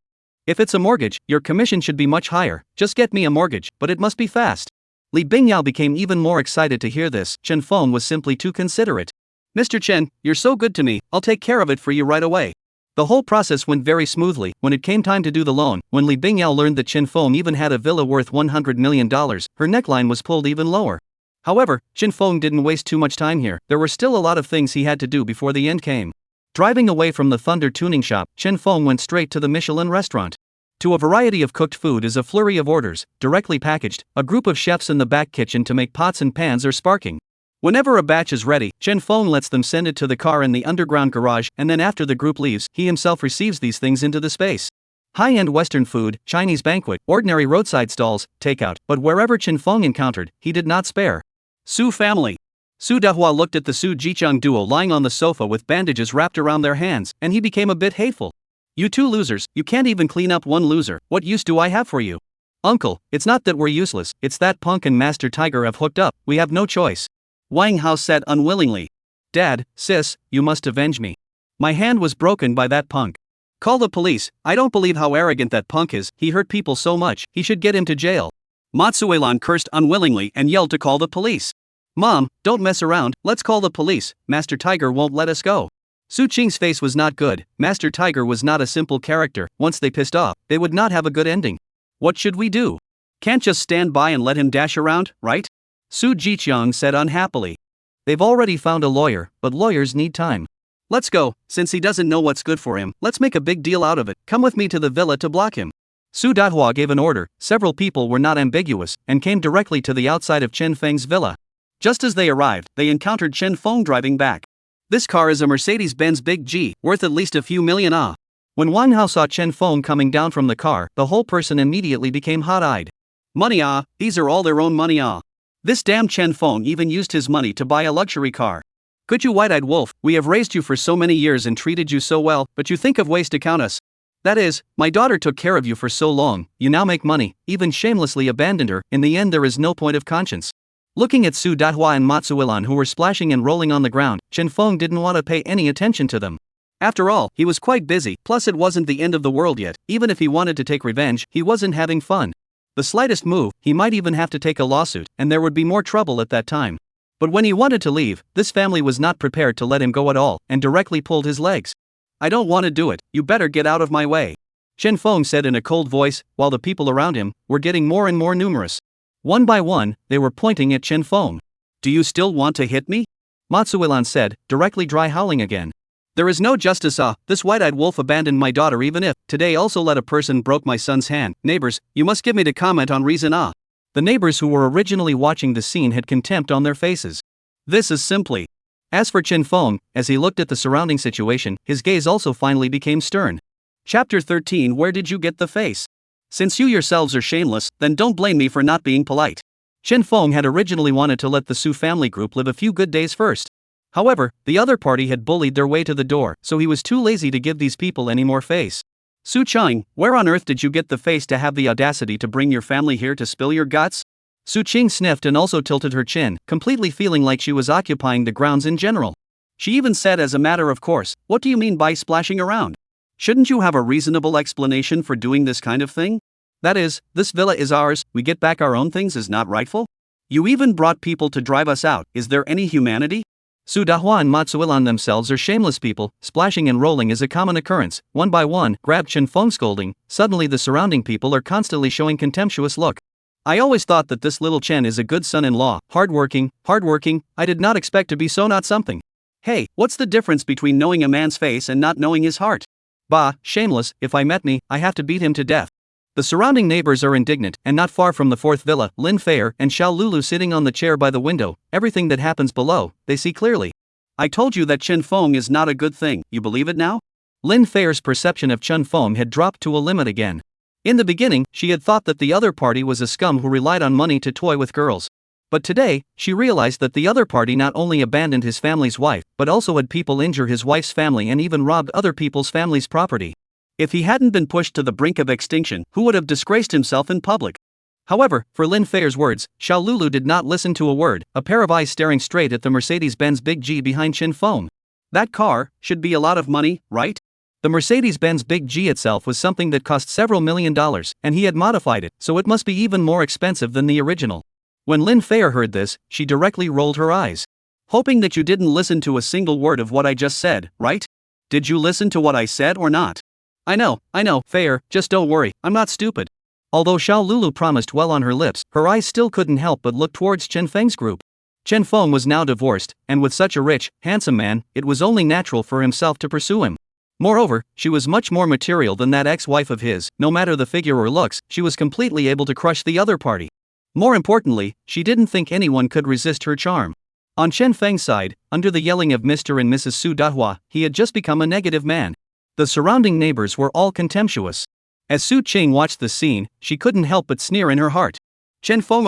If it's a mortgage, your commission should be much higher, just get me a mortgage, but it must be fast. Li Bingyao became even more excited to hear this, Chen Feng was simply too considerate. Mr. Chen, you're so good to me, I'll take care of it for you right away. The whole process went very smoothly. When it came time to do the loan, when Li Bingyao learned that Chen Feng even had a villa worth $100 million, her neckline was pulled even lower. However, Chen Feng didn't waste too much time here, there were still a lot of things he had to do before the end came. Driving away from the Thunder tuning shop, Chen Feng went straight to the Michelin restaurant. To a variety of cooked food is a flurry of orders, directly packaged, a group of chefs in the back kitchen to make pots and pans are sparking. Whenever a batch is ready, Chen Feng lets them send it to the car in the underground garage, and then after the group leaves, he himself receives these things into the space. High-end Western food, Chinese banquet, ordinary roadside stalls, takeout, but wherever Chen Feng encountered, he did not spare. Su family. Su Dahua looked at the Su Jicheng duo lying on the sofa with bandages wrapped around their hands, and he became a bit hateful. You two losers, you can't even clean up one loser, what use do I have for you? Uncle, it's not that we're useless, it's that Punk and Master Tiger have hooked up, we have no choice. Wang Hao said unwillingly. Dad, sis, you must avenge me. My hand was broken by that Punk. Call the police, I don't believe how arrogant that Punk is, he hurt people so much, he should get him to jail. Matsuelan cursed unwillingly and yelled to call the police. Mom, don't mess around, let's call the police, Master Tiger won't let us go. Su Qing's face was not good, Master Tiger was not a simple character, once they pissed off, they would not have a good ending. What should we do? Can't just stand by and let him dash around, right? Su Jicheng said unhappily. They've already found a lawyer, but lawyers need time. Let's go, since he doesn't know what's good for him, let's make a big deal out of it, come with me to the villa to block him. Su Dahua gave an order, several people were not ambiguous, and came directly to the outside of Chen Feng's villa. Just as they arrived, they encountered Chen Feng driving back. This car is a Mercedes-Benz Big G, worth at least a few million ah. When Wang Hao saw Chen Feng coming down from the car, the whole person immediately became hot-eyed. Money ah, these are all their own money ah. This damn Chen Feng even used his money to buy a luxury car. Could you white-eyed wolf, we have raised you for so many years and treated you so well, but you think of ways to count us. That is, my daughter took care of you for so long, you now make money, even shamelessly abandoned her, in the end there is no point of conscience. Looking at Su Dahua and Matsuelan who were splashing and rolling on the ground, Chen Feng didn't want to pay any attention to them. After all, he was quite busy, plus it wasn't the end of the world yet, even if he wanted to take revenge, he wasn't having fun. The slightest move, he might even have to take a lawsuit, and there would be more trouble at that time. But when he wanted to leave, this family was not prepared to let him go at all, and directly pulled his legs. I don't want to do it, you better get out of my way. Chen Feng said in a cold voice, while the people around him were getting more and more numerous. One by one, they were pointing at Chen Feng. Do you still want to hit me? Matsuelan said, directly dry howling again. There is no justice ah, this white-eyed wolf abandoned my daughter even if, today also let a person broke my son's hand. Neighbors, you must give me to comment on reason ah. The neighbors who were originally watching the scene had contempt on their faces. This is simply. As for Chen Feng, as he looked at the surrounding situation, his gaze also finally became stern. Chapter 13 Where did you get the face? Since you yourselves are shameless, then don't blame me for not being polite. Chen Feng had originally wanted to let the Su family group live a few good days first. However, the other party had bullied their way to the door, so he was too lazy to give these people any more face. Su Qing, where on earth did you get the face to have the audacity to bring your family here to spill your guts? Su Qing sniffed and also tilted her chin, completely feeling like she was occupying the grounds in general. She even said as a matter of course, what do you mean by splashing around? Shouldn't you have a reasonable explanation for doing this kind of thing? That is, this villa is ours, we get back our own things is not rightful? You even brought people to drive us out, is there any humanity? Su Dahua and Matsuelan themselves are shameless people, splashing and rolling is a common occurrence, one by one, grabbed Chen Feng scolding, suddenly the surrounding people are constantly showing contemptuous look. I always thought that this little Chen is a good son-in-law, hardworking, I did not expect to be so not something. Hey, what's the difference between knowing a man's face and not knowing his heart? Bah, shameless, if I met me, I have to beat him to death. The surrounding neighbors are indignant, and not far from the fourth villa, Lin Feier and Xiao Lulu sitting on the chair by the window, everything that happens below, they see clearly. I told you that Chen Feng is not a good thing, you believe it now? Lin Feier's perception of Chen Feng had dropped to a limit again. In the beginning, she had thought that the other party was a scum who relied on money to toy with girls. But today, she realized that the other party not only abandoned his family's wife, but also had people injure his wife's family and even robbed other people's family's property. If he hadn't been pushed to the brink of extinction, who would have disgraced himself in public? However, for Lin Feier's words, Xiao Lulu did not listen to a word, a pair of eyes staring straight at the Mercedes-Benz Big G behind Chen Feng. That car should be a lot of money, right? The Mercedes-Benz Big G itself was something that cost several $1 million, and he had modified it, so it must be even more expensive than the original. When Lin Feier heard this, she directly rolled her eyes. Hoping that you didn't listen to a single word of what I just said, right? Did you listen to what I said or not? I know, Feier, just don't worry, I'm not stupid. Although Xiao Lulu promised well on her lips, her eyes still couldn't help but look towards Chen Feng's group. Chen Feng was now divorced, and with such a rich, handsome man, it was only natural for himself to pursue him. Moreover, she was much more material than that ex-wife of his, no matter the figure or looks, she was completely able to crush the other party. More importantly, she didn't think anyone could resist her charm. On Chen Feng's side, under the yelling of Mr. and Mrs. Su Dahua, he had just become a negative man. The surrounding neighbors were all contemptuous. As Su Qing watched the scene, she couldn't help but sneer in her heart. Chen Feng,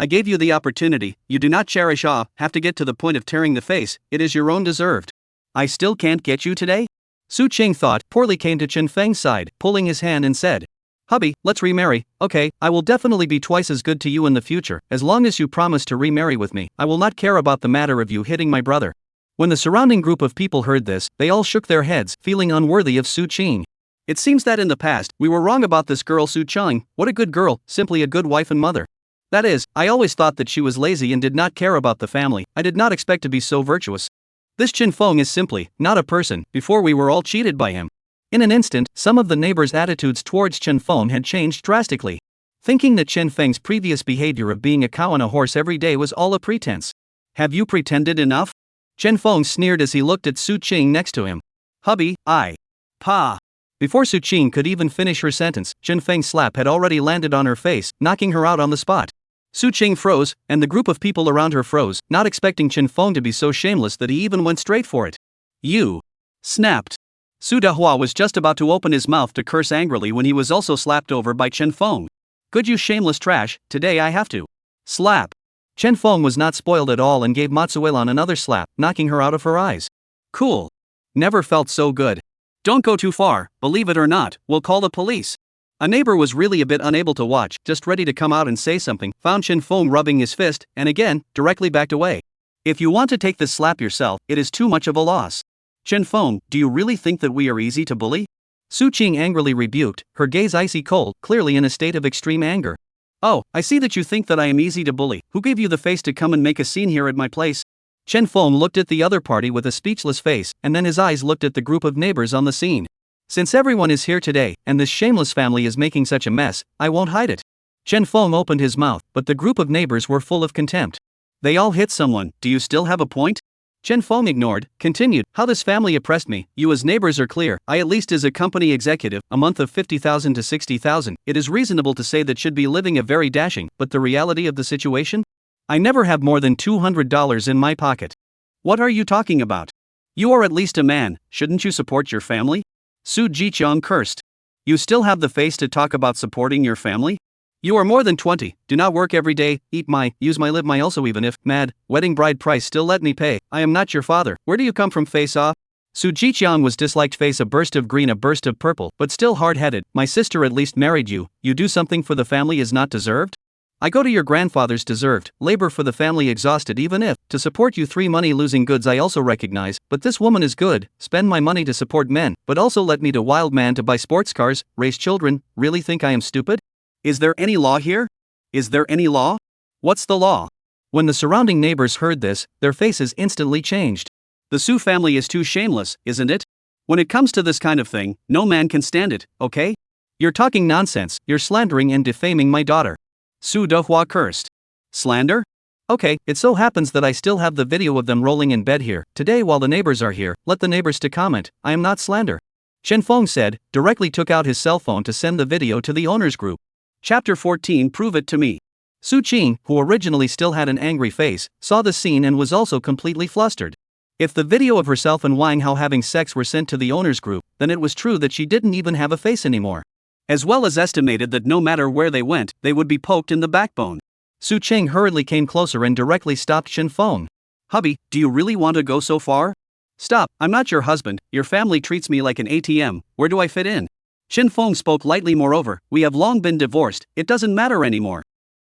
I gave you the opportunity, you do not have to get to the point of tearing the face, it is your own deserved. I still can't get you today? Su Qing thought, poorly came to Chen Feng's side, pulling his hand and said, Hubby, let's remarry, okay, I will definitely be twice as good to you in the future, as long as you promise to remarry with me, I will not care about the matter of you hitting my brother. When the surrounding group of people heard this, they all shook their heads, feeling unworthy of Su Qing. It seems that in the past, we were wrong about this girl Su Qing, what a good girl, simply a good wife and mother. That is, I always thought that she was lazy and did not care about the family, I did not expect to be so virtuous. This Chen Feng is simply not a person, before we were all cheated by him. In an instant, some of the neighbors' attitudes towards Chen Feng had changed drastically. Thinking that Chen Feng's previous behavior of being a cow and a horse every day was all a pretense. Have you pretended enough? Chen Feng sneered as he looked at Su Qing next to him. Hubby, Pa. Before Su Qing could even finish her sentence, Chen Feng's slap had already landed on her face, knocking her out on the spot. Su Qing froze, and the group of people around her froze, not expecting Chen Feng to be so shameless that he even went straight for it. You! Snapped. Su Dahua was just about to open his mouth to curse angrily when he was also slapped over by Chen Feng. Good you shameless trash, today I have to. Slap. Chen Feng was not spoiled at all and gave Matsuelan another slap, knocking her out of her eyes. Cool. Never felt so good. Don't go too far, believe it or not, we'll call the police. A neighbor was really a bit unable to watch, just ready to come out and say something, found Chen Feng rubbing his fist, and again, directly backed away. If you want to take this slap yourself, it is too much of a loss. Chen Feng, do you really think that we are easy to bully? Su Qing angrily rebuked, her gaze icy cold, clearly in a state of extreme anger. Oh, I see that you think that I am easy to bully, who gave you the face to come and make a scene here at my place? Chen Feng looked at the other party with a speechless face, and then his eyes looked at the group of neighbors on the scene. Since everyone is here today, and this shameless family is making such a mess, I won't hide it. Chen Feng opened his mouth, but the group of neighbors were full of contempt. They all hit someone, do you still have a point? Chen Feng ignored, continued, how this family oppressed me, you as neighbors are clear, I at least as a company executive, a month of 50,000 to 60,000, it is reasonable to say that should be living a very dashing, but the reality of the situation? I never have more than $200 in my pocket. What are you talking about? You are at least a man, shouldn't you support your family? Su Jiqiang cursed. You still have the face to talk about supporting your family? You are more than 20, do not work every day, use my live my also even if, mad, wedding bride price still let me pay, I am not your father, where do you come from face off? Su Jiqiang was disliked face a burst of green a burst of purple, but still hard-headed, my sister at least married you, you do something for the family is not deserved? I go to your grandfather's deserved, labor for the family exhausted even if, to support you 3 money losing goods I also recognize, but this woman is good, spend my money to support men, but also let me to wild man to buy sports cars, raise children, really think I am stupid? Is there any law here? Is there any law? What's the law? When the surrounding neighbors heard this, their faces instantly changed. The Su family is too shameless, isn't it? When it comes to this kind of thing, no man can stand it, okay? You're talking nonsense, you're slandering and defaming my daughter. Su Dahua cursed. Slander? Okay, it so happens that I still have the video of them rolling in bed here, today while the neighbors are here, let the neighbors to comment, I am not slander. Chen Feng said, directly took out his cell phone to send the video to the owners group. Chapter 14 Prove it to me. Su Qing, who originally still had an angry face, saw the scene and was also completely flustered. If the video of herself and Wang Hao having sex were sent to the owners group, then it was true that she didn't even have a face anymore. As well as estimated that no matter where they went, they would be poked in the backbone. Su Qing hurriedly came closer and directly stopped Chen Feng. Hubby, do you really want to go so far? Stop, I'm not your husband, your family treats me like an ATM, where do I fit in? Chen Feng spoke lightly moreover, we have long been divorced, it doesn't matter anymore.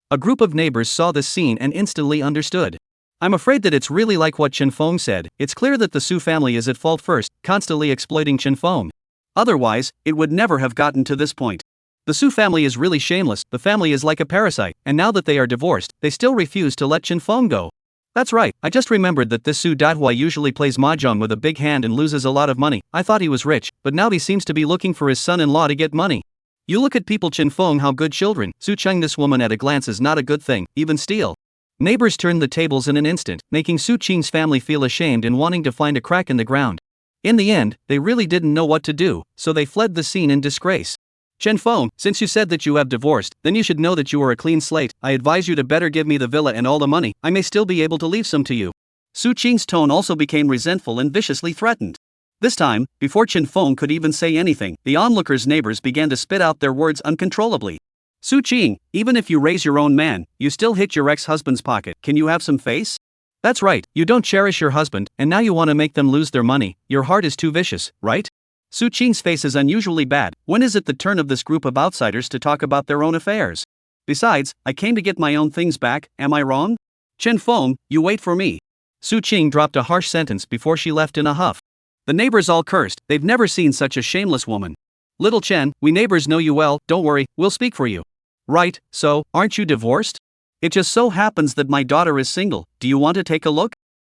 A group of neighbors saw this scene and instantly understood. I'm afraid that it's really like what Chen Feng said, it's clear that the Su family is at fault first, constantly exploiting Chen Feng. Otherwise, it would never have gotten to this point. The Su family is really shameless, the family is like a parasite, and now that they are divorced, they still refuse to let Chen Feng go. That's right, I just remembered that this Su Dahua usually plays mahjong with a big hand and loses a lot of money, I thought he was rich, but now he seems to be looking for his son-in-law to get money. You look at people Chen Feng how good children, Su Cheng this woman at a glance is not a good thing, even steal. Neighbors turned the tables in an instant, making Su Qing's family feel ashamed and wanting to find a crack in the ground. In the end, they really didn't know what to do, so they fled the scene in disgrace. Chen Feng, since you said that you have divorced, then you should know that you are a clean slate, I advise you to better give me the villa and all the money, I may still be able to leave some to you. Su Qing's tone also became resentful and viciously threatened. This time, before Chen Feng could even say anything, the onlookers' neighbors began to spit out their words uncontrollably. Su Qing, even if you raise your own man, you still hit your ex-husband's pocket. Can you have some face? That's right, you don't cherish your husband, and now you want to make them lose their money. Your heart is too vicious, right? Su Qing's face is unusually bad. When is it the turn of this group of outsiders to talk about their own affairs? Besides, I came to get my own things back, am I wrong? Chen Feng, you wait for me. Su Qing dropped a harsh sentence before she left in a huff. The neighbors all cursed, they've never seen such a shameless woman. Little Chen, we neighbors know you well, don't worry, we'll speak for you. Right, so, aren't you divorced? It just so happens that my daughter is single, do you want to take a look?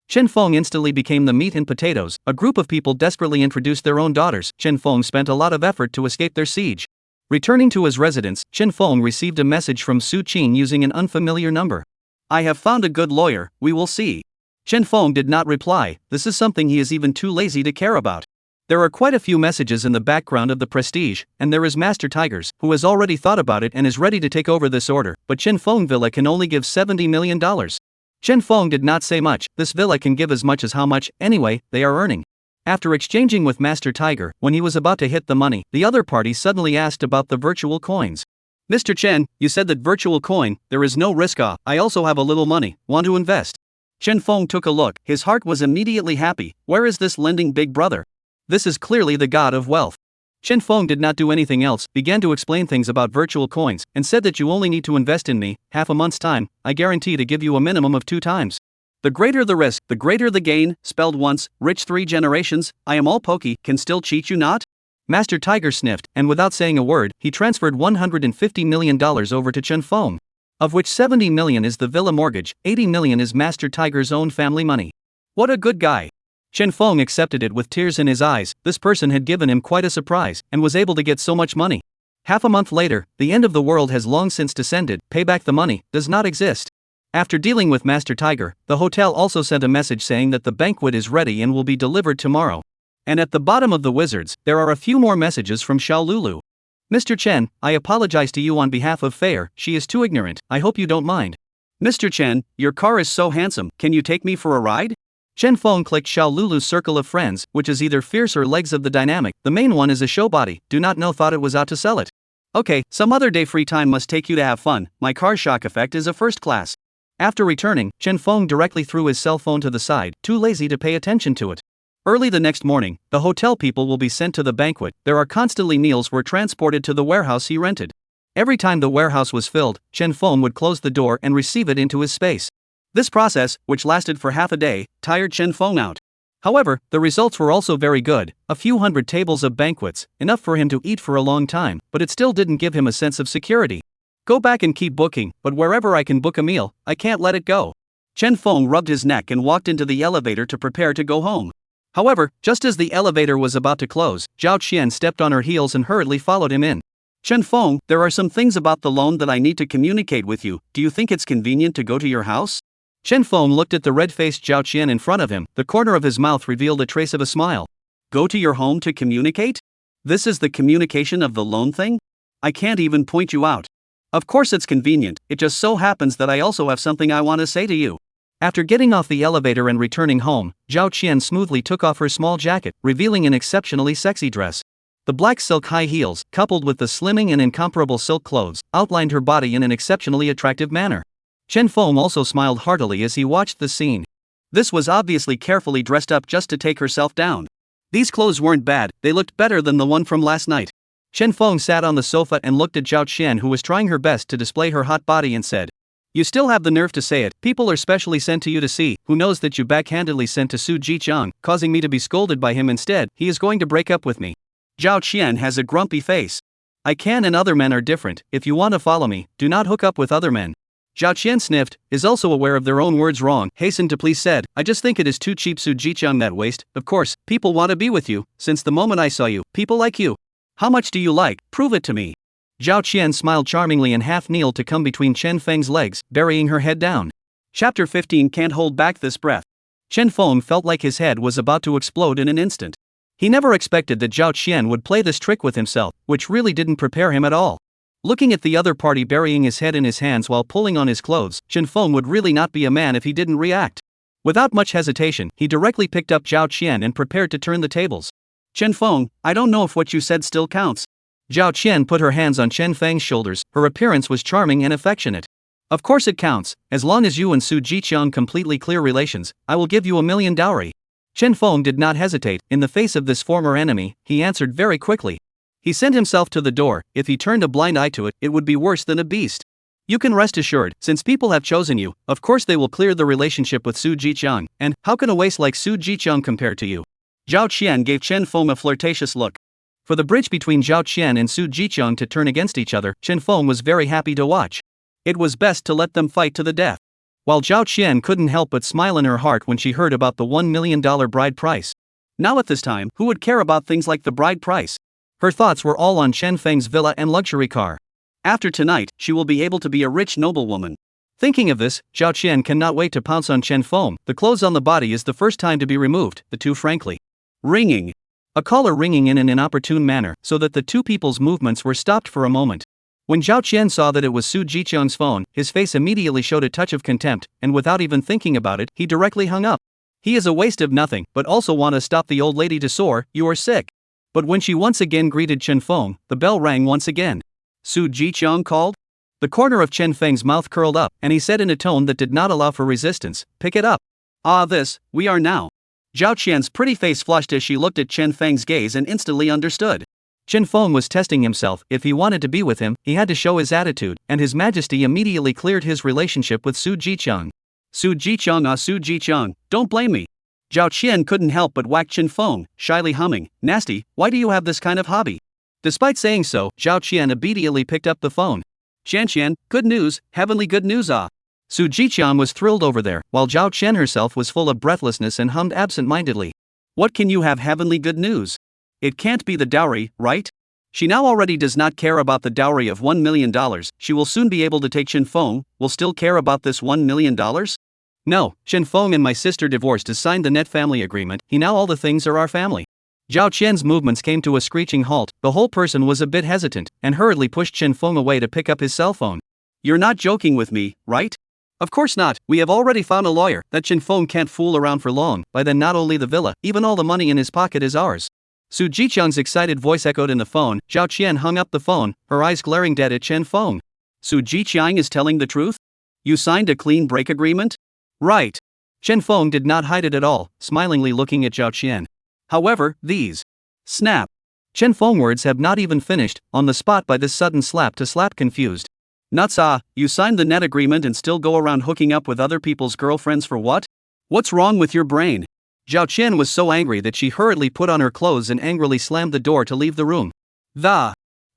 Chen Feng instantly became the meat and potatoes. A group of people desperately introduced their own daughters. Chen Feng spent a lot of effort to escape their siege. Returning to his residence, Chen Feng received a message from Su Qing using an unfamiliar number. I have found a good lawyer, we will see. Chen Feng did not reply. This is something he is even too lazy to care about. There are quite a few messages in the background of the Prestige, and there is Master Tigers, who has already thought about it and is ready to take over this order, but Chen Feng Villa can only give $70 million. Chen Feng did not say much. This villa can give as much as how much, anyway, they are earning. After exchanging with Master Tiger, when he was about to hit the money, the other party suddenly asked about the virtual coins. Mr. Chen, you said that virtual coin, there is no risk. I also have a little money, want to invest? Chen Feng took a look, his heart was immediately happy. Where is this lending big brother? This is clearly the god of wealth. Chen Feng did not do anything else, began to explain things about virtual coins, and said that you only need to invest in me, half a month's time, I guarantee to give you a minimum of 2 times. The greater the risk, the greater the gain, spelled once, rich 3 generations, I am all pokey, can still cheat you not? Master Tiger sniffed, and without saying a word, he transferred $150 million over to Chen Feng. Of which $70 million is the villa mortgage, $80 million is Master Tiger's own family money. What a good guy. Chen Feng accepted it with tears in his eyes. This person had given him quite a surprise, and was able to get so much money. Half a month later, the end of the world has long since descended. Pay back the money does not exist. After dealing with Master Tiger, the hotel also sent a message saying that the banquet is ready and will be delivered tomorrow. And at the bottom of the wizards, there are a few more messages from Xiao Lulu. Mr. Chen, I apologize to you on behalf of Fair, she is too ignorant, I hope you don't mind. Mr. Chen, your car is so handsome, can you take me for a ride? Chen Feng clicked Xiao Lulu's circle of friends, which is either fierce or legs of the dynamic. The main one is a show body, do not know thought it was out to sell it. Okay, some other day free time must take you to have fun, my car's shock effect is a first class. After returning, Chen Feng directly threw his cell phone to the side, too lazy to pay attention to it. Early the next morning, the hotel people will be sent to the banquet. There are constantly meals were transported to the warehouse he rented. Every time the warehouse was filled, Chen Feng would close the door and receive it into his space. This process, which lasted for half a day, tired Chen Feng out. However, the results were also very good, a few hundred tables of banquets, enough for him to eat for a long time, but it still didn't give him a sense of security. Go back and keep booking, but wherever I can book a meal, I can't let it go. Chen Feng rubbed his neck and walked into the elevator to prepare to go home. However, just as the elevator was about to close, Zhao Qian stepped on her heels and hurriedly followed him in. Chen Feng, there are some things about the loan that I need to communicate with you, do you think it's convenient to go to your house? Chen Feng looked at the red-faced Zhao Qian in front of him, the corner of his mouth revealed a trace of a smile. Go to your home to communicate? This is the communication of the loan thing? I can't even point you out. Of course it's convenient, it just so happens that I also have something I want to say to you. After getting off the elevator and returning home, Zhao Qian smoothly took off her small jacket, revealing an exceptionally sexy dress. The black silk high heels, coupled with the slimming and incomparable silk clothes, outlined her body in an exceptionally attractive manner. Chen Feng also smiled heartily as he watched the scene. This was obviously carefully dressed up just to take herself down. These clothes weren't bad, they looked better than the one from last night. Chen Feng sat on the sofa and looked at Zhao Qian, who was trying her best to display her hot body, and said, "You still have the nerve to say it, people are specially sent to you to see, who knows that you backhandedly sent to Su Jiqiang, causing me to be scolded by him instead, he is going to break up with me." Zhao Qian has a grumpy face. "I can, and other men are different, if you want to follow me, do not hook up with other men." Zhao Qian sniffed, is also aware of their own words wrong, hastened to please said, "I just think it is too cheap, Su Jiqiang, that waste, of course, people want to be with you, since the moment I saw you, people like you. How much do you like, prove it to me." Zhao Qian smiled charmingly and half kneeled to come between Chen Feng's legs, burying her head down. Chapter 15 Can't hold back this breath. Chen Feng felt like his head was about to explode in an instant. He never expected that Zhao Qian would play this trick with himself, which really didn't prepare him at all. Looking at the other party burying his head in his hands while pulling on his clothes, Chen Feng would really not be a man if he didn't react. Without much hesitation, he directly picked up Zhao Qian and prepared to turn the tables. Chen Feng, I don't know if what you said still counts. Zhao Qian put her hands on Chen Feng's shoulders, her appearance was charming and affectionate. Of course it counts, as long as you and Su Jiqiang completely clear relations, I will give you 1,000,000 dowry. Chen Feng did not hesitate. In the face of this former enemy, he answered very quickly. He sent himself to the door. If he turned a blind eye to it, it would be worse than a beast. You can rest assured, since people have chosen you, of course they will clear the relationship with Su Jiqiang, and how can a waste like Su Jiqiang compare to you? Zhao Qian gave Chen Feng a flirtatious look. For the bridge between Zhao Qian and Su Jiqiang to turn against each other, Chen Feng was very happy to watch. It was best to let them fight to the death. While Zhao Qian couldn't help but smile in her heart when she heard about the $1,000,000 bride price. Now at this time, who would care about things like the bride price? Her thoughts were all on Chen Feng's villa and luxury car. After tonight, she will be able to be a rich noblewoman. Thinking of this, Zhao Qian cannot wait to pounce on Chen Feng. The clothes on the body is the first time to be removed, the two frankly. Ringing. A caller ringing in an inopportune manner, so that the two people's movements were stopped for a moment. When Zhao Qian saw that it was Su Jiqiang's phone, his face immediately showed a touch of contempt, and without even thinking about it, he directly hung up. He is a waste of nothing, but also want to stop the old lady to soar, you are sick. But when she once again greeted Chen Feng, the bell rang once again. Su Jiqiang called? The corner of Chen Feng's mouth curled up, and he said in a tone that did not allow for resistance, pick it up. Ah, we are now. Zhao Qian's pretty face flushed as she looked at Chen Feng's gaze and instantly understood. Chen Feng was testing himself. If he wanted to be with him, he had to show his attitude, and His Majesty immediately cleared his relationship with Su Jiqiang. Su Jiqiang, don't blame me. Zhao Qian couldn't help but whack Chen Feng, shyly humming, nasty, why do you have this kind of hobby? Despite saying so, Zhao Qian immediately picked up the phone. Qian, good news, heavenly good news ah. Su Jiqiang was thrilled over there, while Zhao Qian herself was full of breathlessness and hummed absent-mindedly. What can you have heavenly good news? It can't be the dowry, right? She now already does not care about the dowry of $1,000,000, she will soon be able to take Chen Feng, will still care about this $1,000,000? No, Chen Feng and my sister divorced has signed the net family agreement, he now all the things are our family. Zhao Qian's movements came to a screeching halt. The whole person was a bit hesitant, and hurriedly pushed Chen Feng away to pick up his cell phone. You're not joking with me, right? Of course not, we have already found a lawyer. That Chen Feng can't fool around for long. By then not only the villa, even all the money in his pocket is ours. Su Jiqiang's excited voice echoed in the phone. Zhao Qian hung up the phone, her eyes glaring dead at Chen Feng. Su Jiqiang is telling the truth? You signed a clean break agreement? Right. Chen Feng did not hide it at all, smilingly looking at Zhao Qian. However, these. Snap. Chen Feng words have not even finished, on the spot by this sudden slap confused. Nuts ah, you signed the net agreement and still go around hooking up with other people's girlfriends for what? What's wrong with your brain? Zhao Qian was so angry that she hurriedly put on her clothes and angrily slammed the door to leave the room.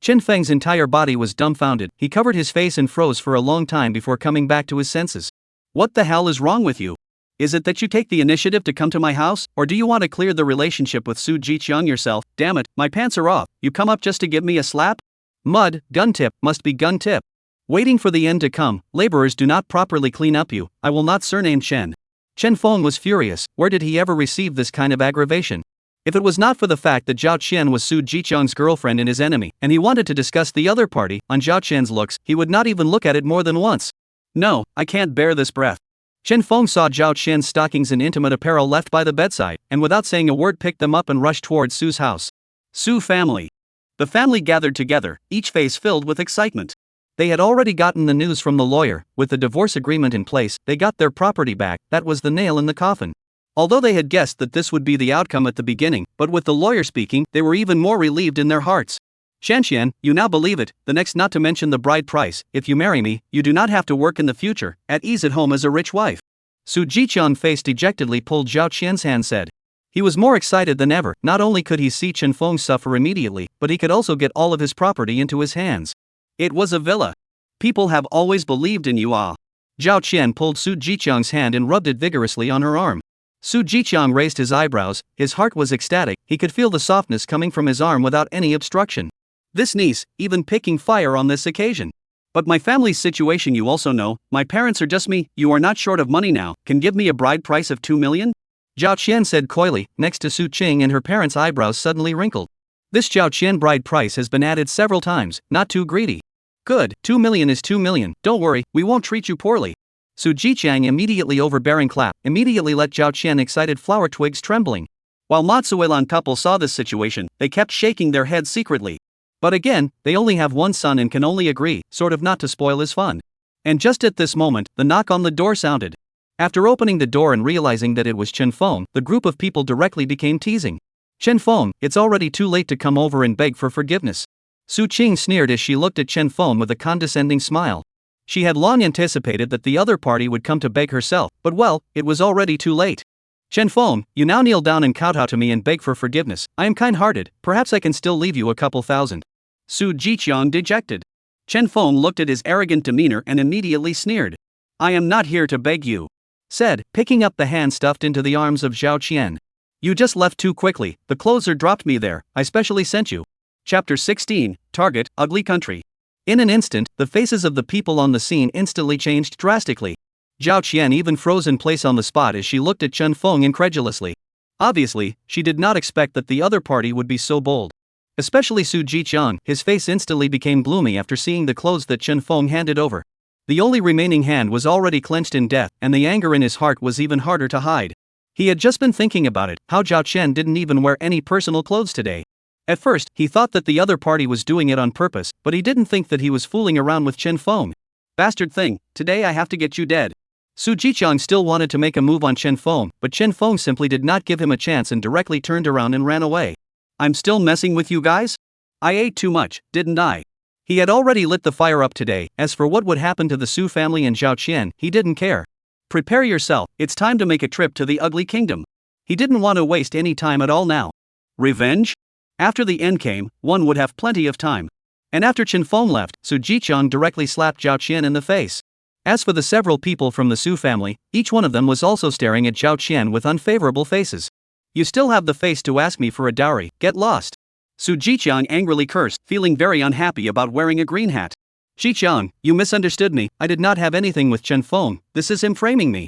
Chen Feng's entire body was dumbfounded. He covered his face and froze for a long time before coming back to his senses. What the hell is wrong with you? Is it that you take the initiative to come to my house, or do you want to clear the relationship with Su Jiqiang yourself? Damn it, my pants are off, you come up just to give me a slap? Mud, gun tip, must be gun tip. Waiting for the end to come, laborers do not properly clean up you, I will not surname Chen. Chen Feng was furious. Where did he ever receive this kind of aggravation? If it was not for the fact that Zhao Qian was Su Jiqiang's girlfriend and his enemy, and he wanted to discuss the other party, on Zhao Qian's looks, he would not even look at it more than once. No, I can't bear this breath. Chen Feng saw Zhao Qian's stockings and intimate apparel left by the bedside, and without saying a word picked them up and rushed towards Su's house. Su family. The family gathered together, each face filled with excitement. They had already gotten the news from the lawyer. With the divorce agreement in place, they got their property back. That was the nail in the coffin. Although they had guessed that this would be the outcome at the beginning, but with the lawyer speaking, they were even more relieved in their hearts. Shanxian, you now believe it, the next not to mention the bride price. If you marry me, you do not have to work in the future, at ease at home as a rich wife. Su Jiqiang faced dejectedly pulled Zhao Qian's hand said. He was more excited than ever. Not only could he see Chen Feng suffer immediately, but he could also get all of his property into his hands. It was a villa. People have always believed in you ah. Zhao Qian pulled Su Jiqiang's hand and rubbed it vigorously on her arm. Su Jiqiang raised his eyebrows, his heart was ecstatic, he could feel the softness coming from his arm without any obstruction. This niece, even picking fire on this occasion. But my family's situation you also know, my parents are just me, you are not short of money now, can give me a bride price of 2 million? Zhao Qian said coyly, next to Su Qing, and her parents' eyebrows suddenly wrinkled. This Zhao Qian bride price has been added several times, not too greedy. Good, 2 million is 2 million, don't worry, we won't treat you poorly. Su Jiqiang immediately overbearing clap, immediately let Zhao Qian excited flower twigs trembling. While Matsuelan couple saw this situation, they kept shaking their heads secretly. But again, they only have one son and can only agree, sort of not to spoil his fun. And just at this moment, the knock on the door sounded. After opening the door and realizing that it was Chen Feng, the group of people directly became teasing. Chen Feng, it's already too late to come over and beg for forgiveness. Su Qing sneered as she looked at Chen Feng with a condescending smile. She had long anticipated that the other party would come to beg herself, but well, it was already too late. Chen Feng, you now kneel down and kowtow to me and beg for forgiveness. I am kind-hearted, perhaps I can still leave you a couple thousand. Su Jiqiang dejected. Chen Feng looked at his arrogant demeanor and immediately sneered. I am not here to beg you, said, picking up the hand stuffed into the arms of Zhao Qian. You just left too quickly, the closer dropped me there, I specially sent you. Chapter 16, Target, Ugly Country. In an instant, the faces of the people on the scene instantly changed drastically. Zhao Qian even froze in place on the spot as she looked at Chen Feng incredulously. Obviously, she did not expect that the other party would be so bold. Especially Su Jiqiang, his face instantly became gloomy after seeing the clothes that Chen Feng handed over. The only remaining hand was already clenched in death, and the anger in his heart was even harder to hide. He had just been thinking about it, how Zhao Qian didn't even wear any personal clothes today. At first, he thought that the other party was doing it on purpose, but he didn't think that he was fooling around with Chen Feng. Bastard thing, today I have to get you dead. Su Jiqiang still wanted to make a move on Chen Feng, but Chen Feng simply did not give him a chance and directly turned around and ran away. I'm still messing with you guys? I ate too much, didn't I? He had already lit the fire up today. As for what would happen to the Su family and Zhao Qian, he didn't care. Prepare yourself, it's time to make a trip to the Ugly Kingdom. He didn't want to waste any time at all now. Revenge? After the end came, one would have plenty of time. And after Chen Feng left, Su Jiqiang directly slapped Zhao Qian in the face. As for the several people from the Su family, each one of them was also staring at Zhao Qian with unfavorable faces. You still have the face to ask me for a dowry, get lost. Su Jiqiang angrily cursed, feeling very unhappy about wearing a green hat. Jiqiang, you misunderstood me, I did not have anything with Chen Feng, this is him framing me.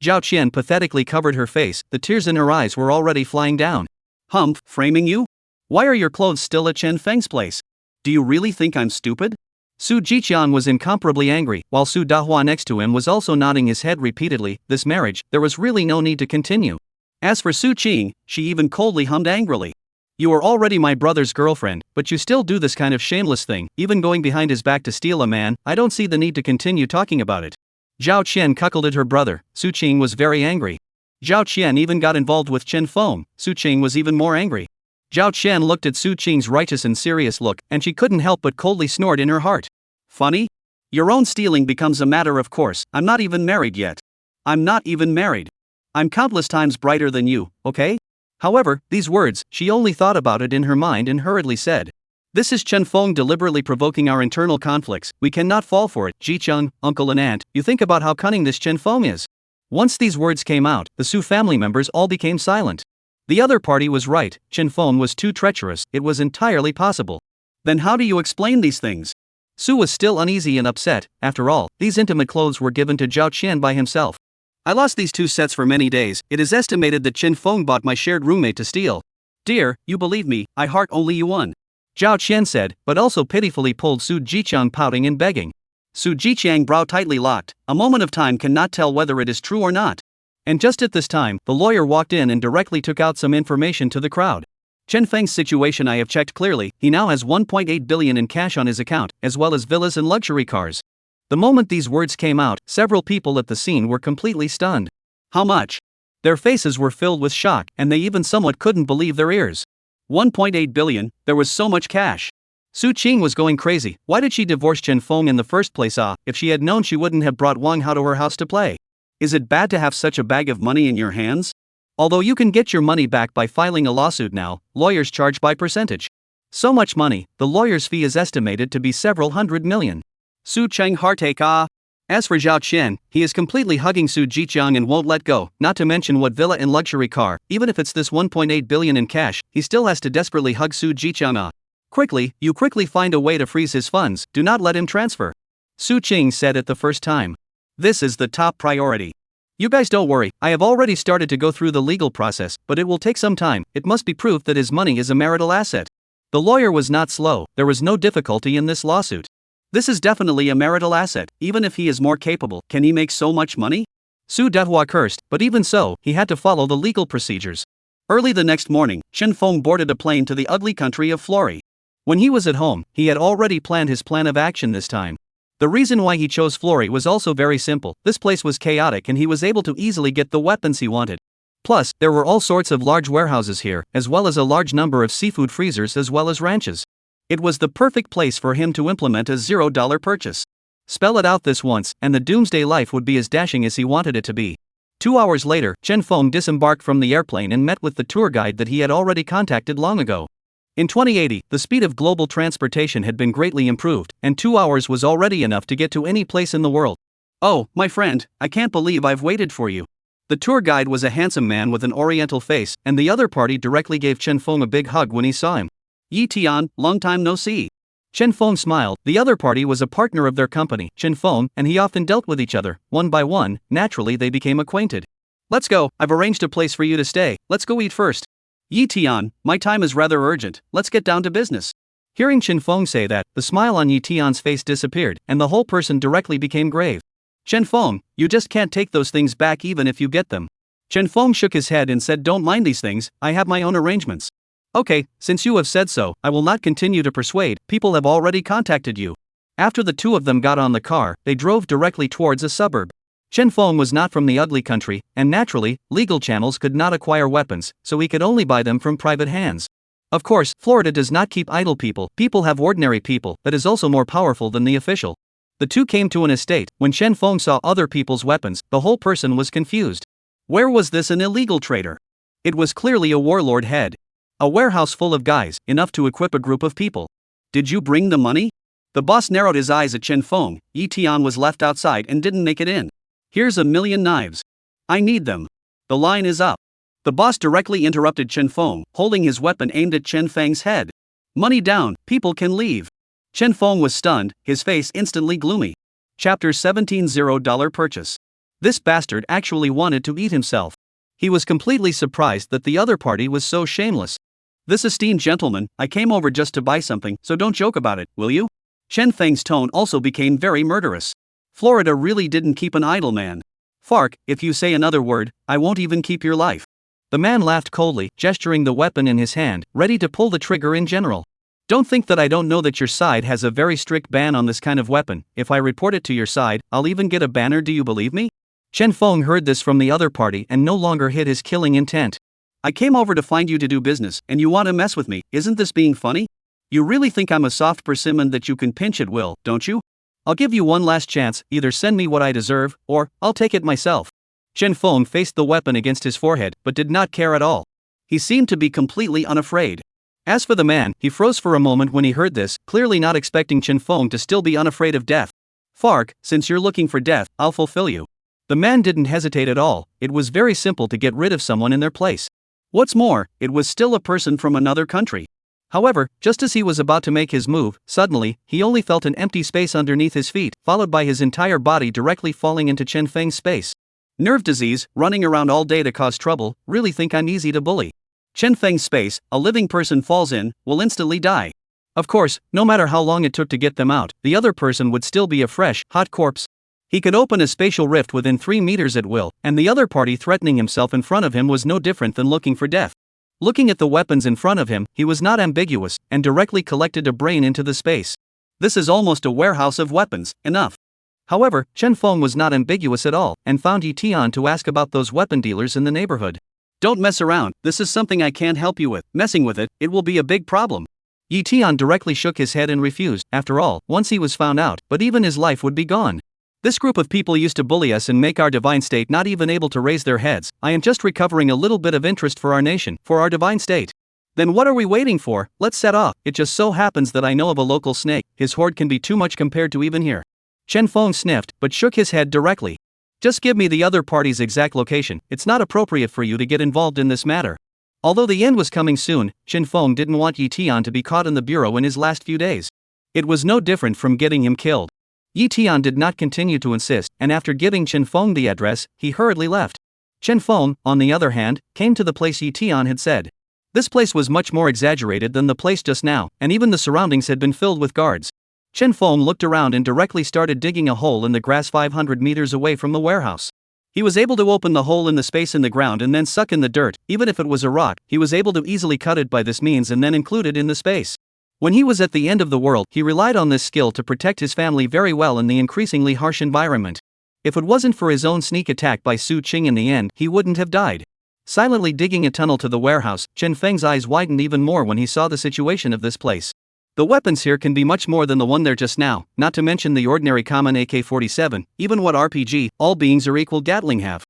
Zhao Qian pathetically covered her face, the tears in her eyes were already flying down. Humph, framing you? Why are your clothes still at Chen Feng's place? Do you really think I'm stupid? Su Jiqiang was incomparably angry, while Su Dahua next to him was also nodding his head repeatedly. This marriage, there was really no need to continue. As for Su Qing, she even coldly hummed angrily. You are already my brother's girlfriend, but you still do this kind of shameless thing, even going behind his back to steal a man. I don't see the need to continue talking about it. Zhao Qian cuckolded at her brother. Su Qing was very angry. Zhao Qian even got involved with Chen Feng. Su Qing was even more angry. Zhao Qian looked at Su Qing's righteous and serious look, and she couldn't help but coldly snort in her heart. Funny? Your own stealing becomes a matter of course. I'm not even married yet. I'm not even married. I'm countless times brighter than you, okay? However, these words, she only thought about it in her mind and hurriedly said. This is Chen Feng deliberately provoking our internal conflicts, we cannot fall for it. Jiqiang, uncle and aunt, you think about how cunning this Chen Feng is. Once these words came out, the Su family members all became silent. The other party was right, Chen Feng was too treacherous, it was entirely possible. Then how do you explain these things? Su was still uneasy and upset. After all, these intimate clothes were given to Zhao Qian by himself. I lost these 2 sets for many days. It is estimated that Chen Feng bought my shared roommate to steal. Dear, you believe me, I heart only you one. Zhao Qian said, but also pitifully pulled Su Jiqiang pouting and begging. Su Jiqiang brow tightly locked. A moment of time cannot tell whether it is true or not. And just at this time, the lawyer walked in and directly took out some information to the crowd. Chen Feng's situation I have checked clearly, he now has 1.8 billion in cash on his account, as well as villas and luxury cars. The moment these words came out, several people at the scene were completely stunned. How much? Their faces were filled with shock, and they even somewhat couldn't believe their ears. 1.8 billion, there was so much cash. Su Qing was going crazy. Why did she divorce Chen Feng in the first place? If she had known, she wouldn't have brought Wang Hao to her house to play. Is it bad to have such a bag of money in your hands? Although you can get your money back by filing a lawsuit now, lawyers charge by percentage. So much money, the lawyer's fee is estimated to be several hundred million. Su Cheng heartache As for Zhao Qian, he is completely hugging Su Jiqiang and won't let go, not to mention what villa and luxury car. Even if it's this 1.8 billion in cash, he still has to desperately hug Su Jiqiang. Quickly find a way to freeze his funds, do not let him transfer. Su Qing said it the first time. This is the top priority. You guys don't worry, I have already started to go through the legal process, but it will take some time. It must be proof that his money is a marital asset. The lawyer was not slow, there was no difficulty in this lawsuit. This is definitely a marital asset, even if he is more capable. Can he make so much money? Su Dehua cursed, but even so, he had to follow the legal procedures. Early the next morning, Chen Feng boarded a plane to the ugly country of Flori. When he was at home, he had already planned his plan of action this time. The reason why he chose Flori was also very simple. This place was chaotic and he was able to easily get the weapons he wanted. Plus, there were all sorts of large warehouses here, as well as a large number of seafood freezers as well as ranches. It was the perfect place for him to implement a $0 purchase. Spell it out this once, and the doomsday life would be as dashing as he wanted it to be. 2 hours later, Chen Feng disembarked from the airplane and met with the tour guide that he had already contacted long ago. In 2080, the speed of global transportation had been greatly improved, and 2 hours was already enough to get to any place in the world. Oh, my friend, I can't believe I've waited for you. The tour guide was a handsome man with an oriental face, and the other party directly gave Chen Feng a big hug when he saw him. Yi Tian, long time no see. Chen Feng smiled. The other party was a partner of their company, Chen Feng, and he often dealt with each other. One by one, naturally they became acquainted. Let's go, I've arranged a place for you to stay. Let's go eat first. Yi Tian, my time is rather urgent, let's get down to business. Hearing Chen Feng say that, the smile on Yi Tian's face disappeared, and the whole person directly became grave. Chen Feng, you just can't take those things back even if you get them. Chen Feng shook his head and said, don't mind these things, I have my own arrangements. Okay, since you have said so, I will not continue to persuade, people have already contacted you. After the two of them got on the car, they drove directly towards a suburb. Chen Feng was not from the ugly country, and naturally, legal channels could not acquire weapons, so he could only buy them from private hands. Of course, Florida does not keep idle people, people have ordinary people, that is also more powerful than the official. The two came to an estate. When Chen Feng saw other people's weapons, the whole person was confused. Where was this an illegal trader? It was clearly a warlord head. A warehouse full of guys, enough to equip a group of people. Did you bring the money? The boss narrowed his eyes at Chen Feng. Yi Tian was left outside and didn't make it in. Here's a million knives. I need them. The line is up. The boss directly interrupted Chen Feng, holding his weapon aimed at Chen Feng's head. Money down, people can leave. Chen Feng was stunned, his face instantly gloomy. Chapter 17 $0 purchase. This bastard actually wanted to eat himself. He was completely surprised that the other party was so shameless. This esteemed gentleman, I came over just to buy something, so don't joke about it, will you? Chen Feng's tone also became very murderous. Florida really didn't keep an idle man. Fark, if you say another word, I won't even keep your life. The man laughed coldly, gesturing the weapon in his hand, ready to pull the trigger in general. Don't think that I don't know that your side has a very strict ban on this kind of weapon. If I report it to your side, I'll even get a banner. Do you believe me? Chen Feng heard this from the other party and no longer hid his killing intent. I came over to find you to do business, and you want to mess with me. Isn't this being funny? You really think I'm a soft persimmon that you can pinch at will, don't you? I'll give you one last chance, either send me what I deserve, or I'll take it myself. Chen Feng faced the weapon against his forehead, but did not care at all. He seemed to be completely unafraid. As for the man, he froze for a moment when he heard this, clearly not expecting Chen Feng to still be unafraid of death. Fark, since you're looking for death, I'll fulfill you. The man didn't hesitate at all. It was very simple to get rid of someone in their place. What's more, it was still a person from another country. However, just as he was about to make his move, suddenly, he only felt an empty space underneath his feet, followed by his entire body directly falling into Chen Feng's space. Nerve disease, running around all day to cause trouble, really think I'm easy to bully. Chen Feng's space, a living person falls in, will instantly die. Of course, no matter how long it took to get them out, the other person would still be a fresh, hot corpse. He could open a spatial rift within 3 meters at will, and the other party threatening himself in front of him was no different than looking for death. Looking at the weapons in front of him, he was not ambiguous, and directly collected a brain into the space. This is almost a warehouse of weapons, enough. However, Chen Feng was not ambiguous at all, and found Yi Tian to ask about those weapon dealers in the neighborhood. Don't mess around, this is something I can't help you with. Messing with it, it will be a big problem. Yi Tian directly shook his head and refused. After all, once he was found out, but even his life would be gone. This group of people used to bully us and make our divine state not even able to raise their heads. I am just recovering a little bit of interest for our nation, for our divine state. Then what are we waiting for? Let's set off. It just so happens that I know of a local snake. His horde can be too much compared to even here. Chen Feng sniffed, but shook his head directly. Just give me the other party's exact location. It's not appropriate for you to get involved in this matter. Although the end was coming soon, Chen Feng didn't want Yi Tian to be caught in the bureau in his last few days. It was no different from getting him killed. Yi Tian did not continue to insist, and after giving Chen Feng the address, he hurriedly left. Chen Feng, on the other hand, came to the place Yi Tian had said. This place was much more exaggerated than the place just now, and even the surroundings had been filled with guards. Chen Feng looked around and directly started digging a hole in the grass 500 meters away from the warehouse. He was able to open the hole in the space in the ground and then suck in the dirt. Even if it was a rock, he was able to easily cut it by this means and then include it in the space. When he was at the end of the world, he relied on this skill to protect his family very well in the increasingly harsh environment. If it wasn't for his own sneak attack by Su Qing in the end, he wouldn't have died. Silently digging a tunnel to the warehouse, Chen Feng's eyes widened even more when he saw the situation of this place. The weapons here can be much more than the one there just now, not to mention the ordinary common AK-47, even what RPG, all beings are equal Gatling have.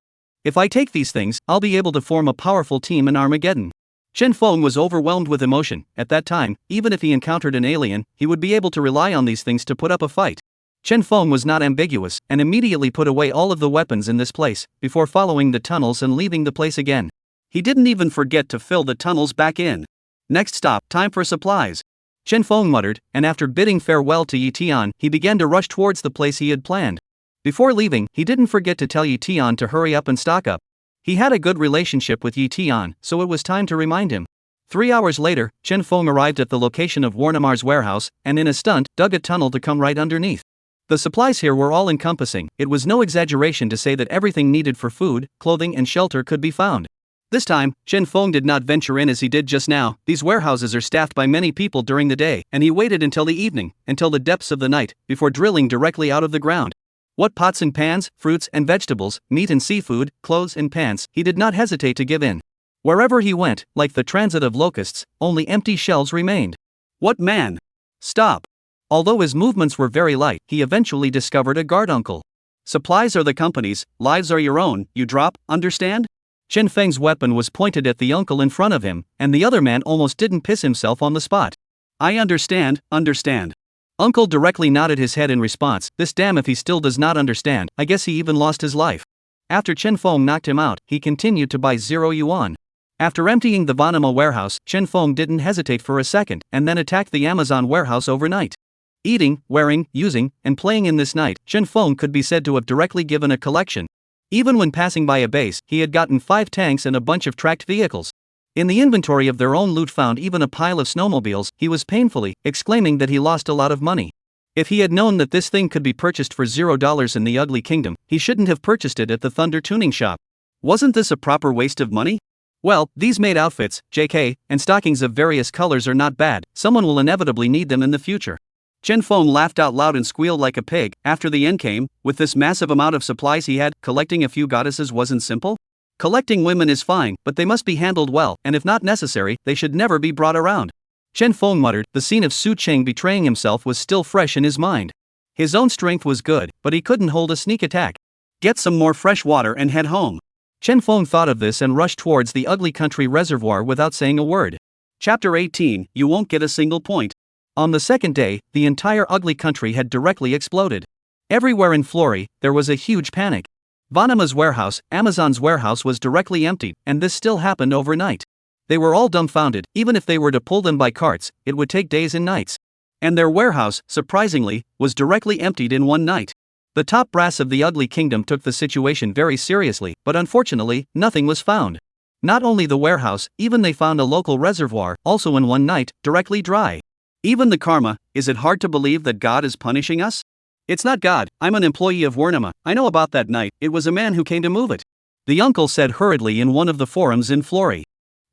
If I take these things, I'll be able to form a powerful team in Armageddon. Chen Feng was overwhelmed with emotion. At that time, even if he encountered an alien, he would be able to rely on these things to put up a fight. Chen Feng was not ambiguous, and immediately put away all of the weapons in this place, before following the tunnels and leaving the place again. He didn't even forget to fill the tunnels back in. Next stop, time for supplies. Chen Feng muttered, and after bidding farewell to Yi Tian, he began to rush towards the place he had planned. Before leaving, he didn't forget to tell Yi Tian to hurry up and stock up. He had a good relationship with Yi Tian, so it was time to remind him. 3 hours later, Chen Feng arrived at the location of Warnemar's warehouse, and in a stunt, dug a tunnel to come right underneath. The supplies here were all-encompassing. It was no exaggeration to say that everything needed for food, clothing and shelter could be found. This time, Chen Feng did not venture in as he did just now. These warehouses are staffed by many people during the day, and he waited until the evening, until the depths of the night, before drilling directly out of the ground. What pots and pans, fruits and vegetables, meat and seafood, clothes and pants, he did not hesitate to give in. Wherever he went, like the transit of locusts, only empty shelves remained. What man? Stop. Although his movements were very light, he eventually discovered a guard uncle. Supplies are the company's, lives are your own, you drop, understand? Chen Feng's weapon was pointed at the uncle in front of him, and the other man almost didn't piss himself on the spot. I understand. Uncle directly nodded his head in response. This damn if he still does not understand, I guess he even lost his life. After Chen Feng knocked him out, he continued to buy 0 yuan. After emptying the Vanama warehouse, Chen Feng didn't hesitate for a second, and then attacked the Amazon warehouse overnight. Eating, wearing, using, and playing in this night, Chen Feng could be said to have directly given a collection. Even when passing by a base, he had gotten 5 tanks and a bunch of tracked vehicles. In the inventory of their own loot found even a pile of snowmobiles. He was painfully exclaiming that he lost a lot of money. If he had known that this thing could be purchased for $0 in the Ugly Kingdom, he shouldn't have purchased it at the Thunder Tuning Shop. Wasn't this a proper waste of money? Well, these maid outfits, JK, and stockings of various colors are not bad. Someone will inevitably need them in the future. Chen Feng laughed out loud and squealed like a pig. After the end came, with this massive amount of supplies he had, collecting a few goddesses wasn't simple? Collecting women is fine, but they must be handled well, and if not necessary, they should never be brought around. Chen Feng muttered. The scene of Su Qing betraying himself was still fresh in his mind. His own strength was good, but he couldn't hold a sneak attack. Get some more fresh water and head home. Chen Feng thought of this and rushed towards the Ugly Country reservoir without saying a word. Chapter 18, You won't get a single point. On the second day, the entire Ugly Country had directly exploded. Everywhere in Flory, there was a huge panic. Vanama's warehouse, Amazon's warehouse was directly emptied, and this still happened overnight. They were all dumbfounded. Even if they were to pull them by carts, it would take days and nights. And their warehouse, surprisingly, was directly emptied in one night. The top brass of the Ugly Kingdom took the situation very seriously, but unfortunately, nothing was found. Not only the warehouse, even they found a local reservoir, also in one night, directly dry. Even the karma. Is it hard to believe that God is punishing us? It's not God, I'm an employee of Warnema. I know about that night. It was a man who came to move it. The uncle said hurriedly in one of the forums in Flory.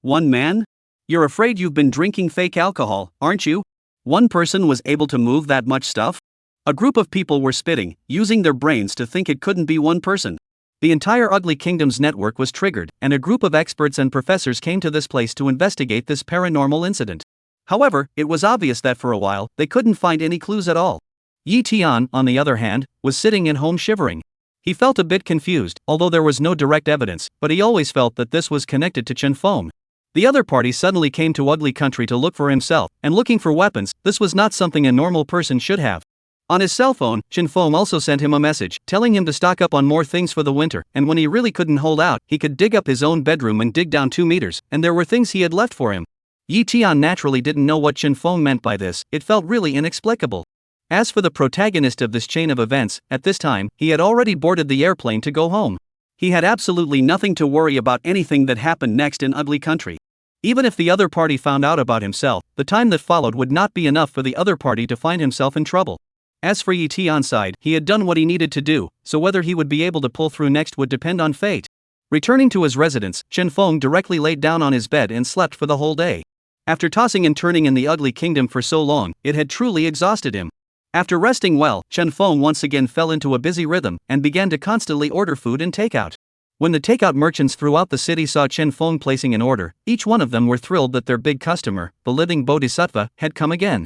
One man? You're afraid you've been drinking fake alcohol, aren't you? One person was able to move that much stuff? A group of people were spitting, using their brains to think it couldn't be one person. The entire Ugly Kingdom's network was triggered, and a group of experts and professors came to this place to investigate this paranormal incident. However, it was obvious that for a while, they couldn't find any clues at all. Yi Tian, on the other hand, was sitting at home shivering. He felt a bit confused, although there was no direct evidence, but he always felt that this was connected to Chen Feng. The other party suddenly came to Ugly Country to look for himself, and looking for weapons. This was not something a normal person should have. On his cell phone, Chen Feng also sent him a message, telling him to stock up on more things for the winter, and when he really couldn't hold out, he could dig up his own bedroom and dig down 2 meters, and there were things he had left for him. Yi Tian naturally didn't know what Chen Feng meant by this. It felt really inexplicable. As for the protagonist of this chain of events, at this time, he had already boarded the airplane to go home. He had absolutely nothing to worry about anything that happened next in Ugly Country. Even if the other party found out about himself, the time that followed would not be enough for the other party to find himself in trouble. As for ET onside, he had done what he needed to do, so whether he would be able to pull through next would depend on fate. Returning to his residence, Chen Feng directly laid down on his bed and slept for the whole day. After tossing and turning in the ugly kingdom for so long, it had truly exhausted him. After resting well, Chen Feng once again fell into a busy rhythm and began to constantly order food and takeout. When the takeout merchants throughout the city saw Chen Feng placing an order, each one of them were thrilled that their big customer, the living bodhisattva, had come again.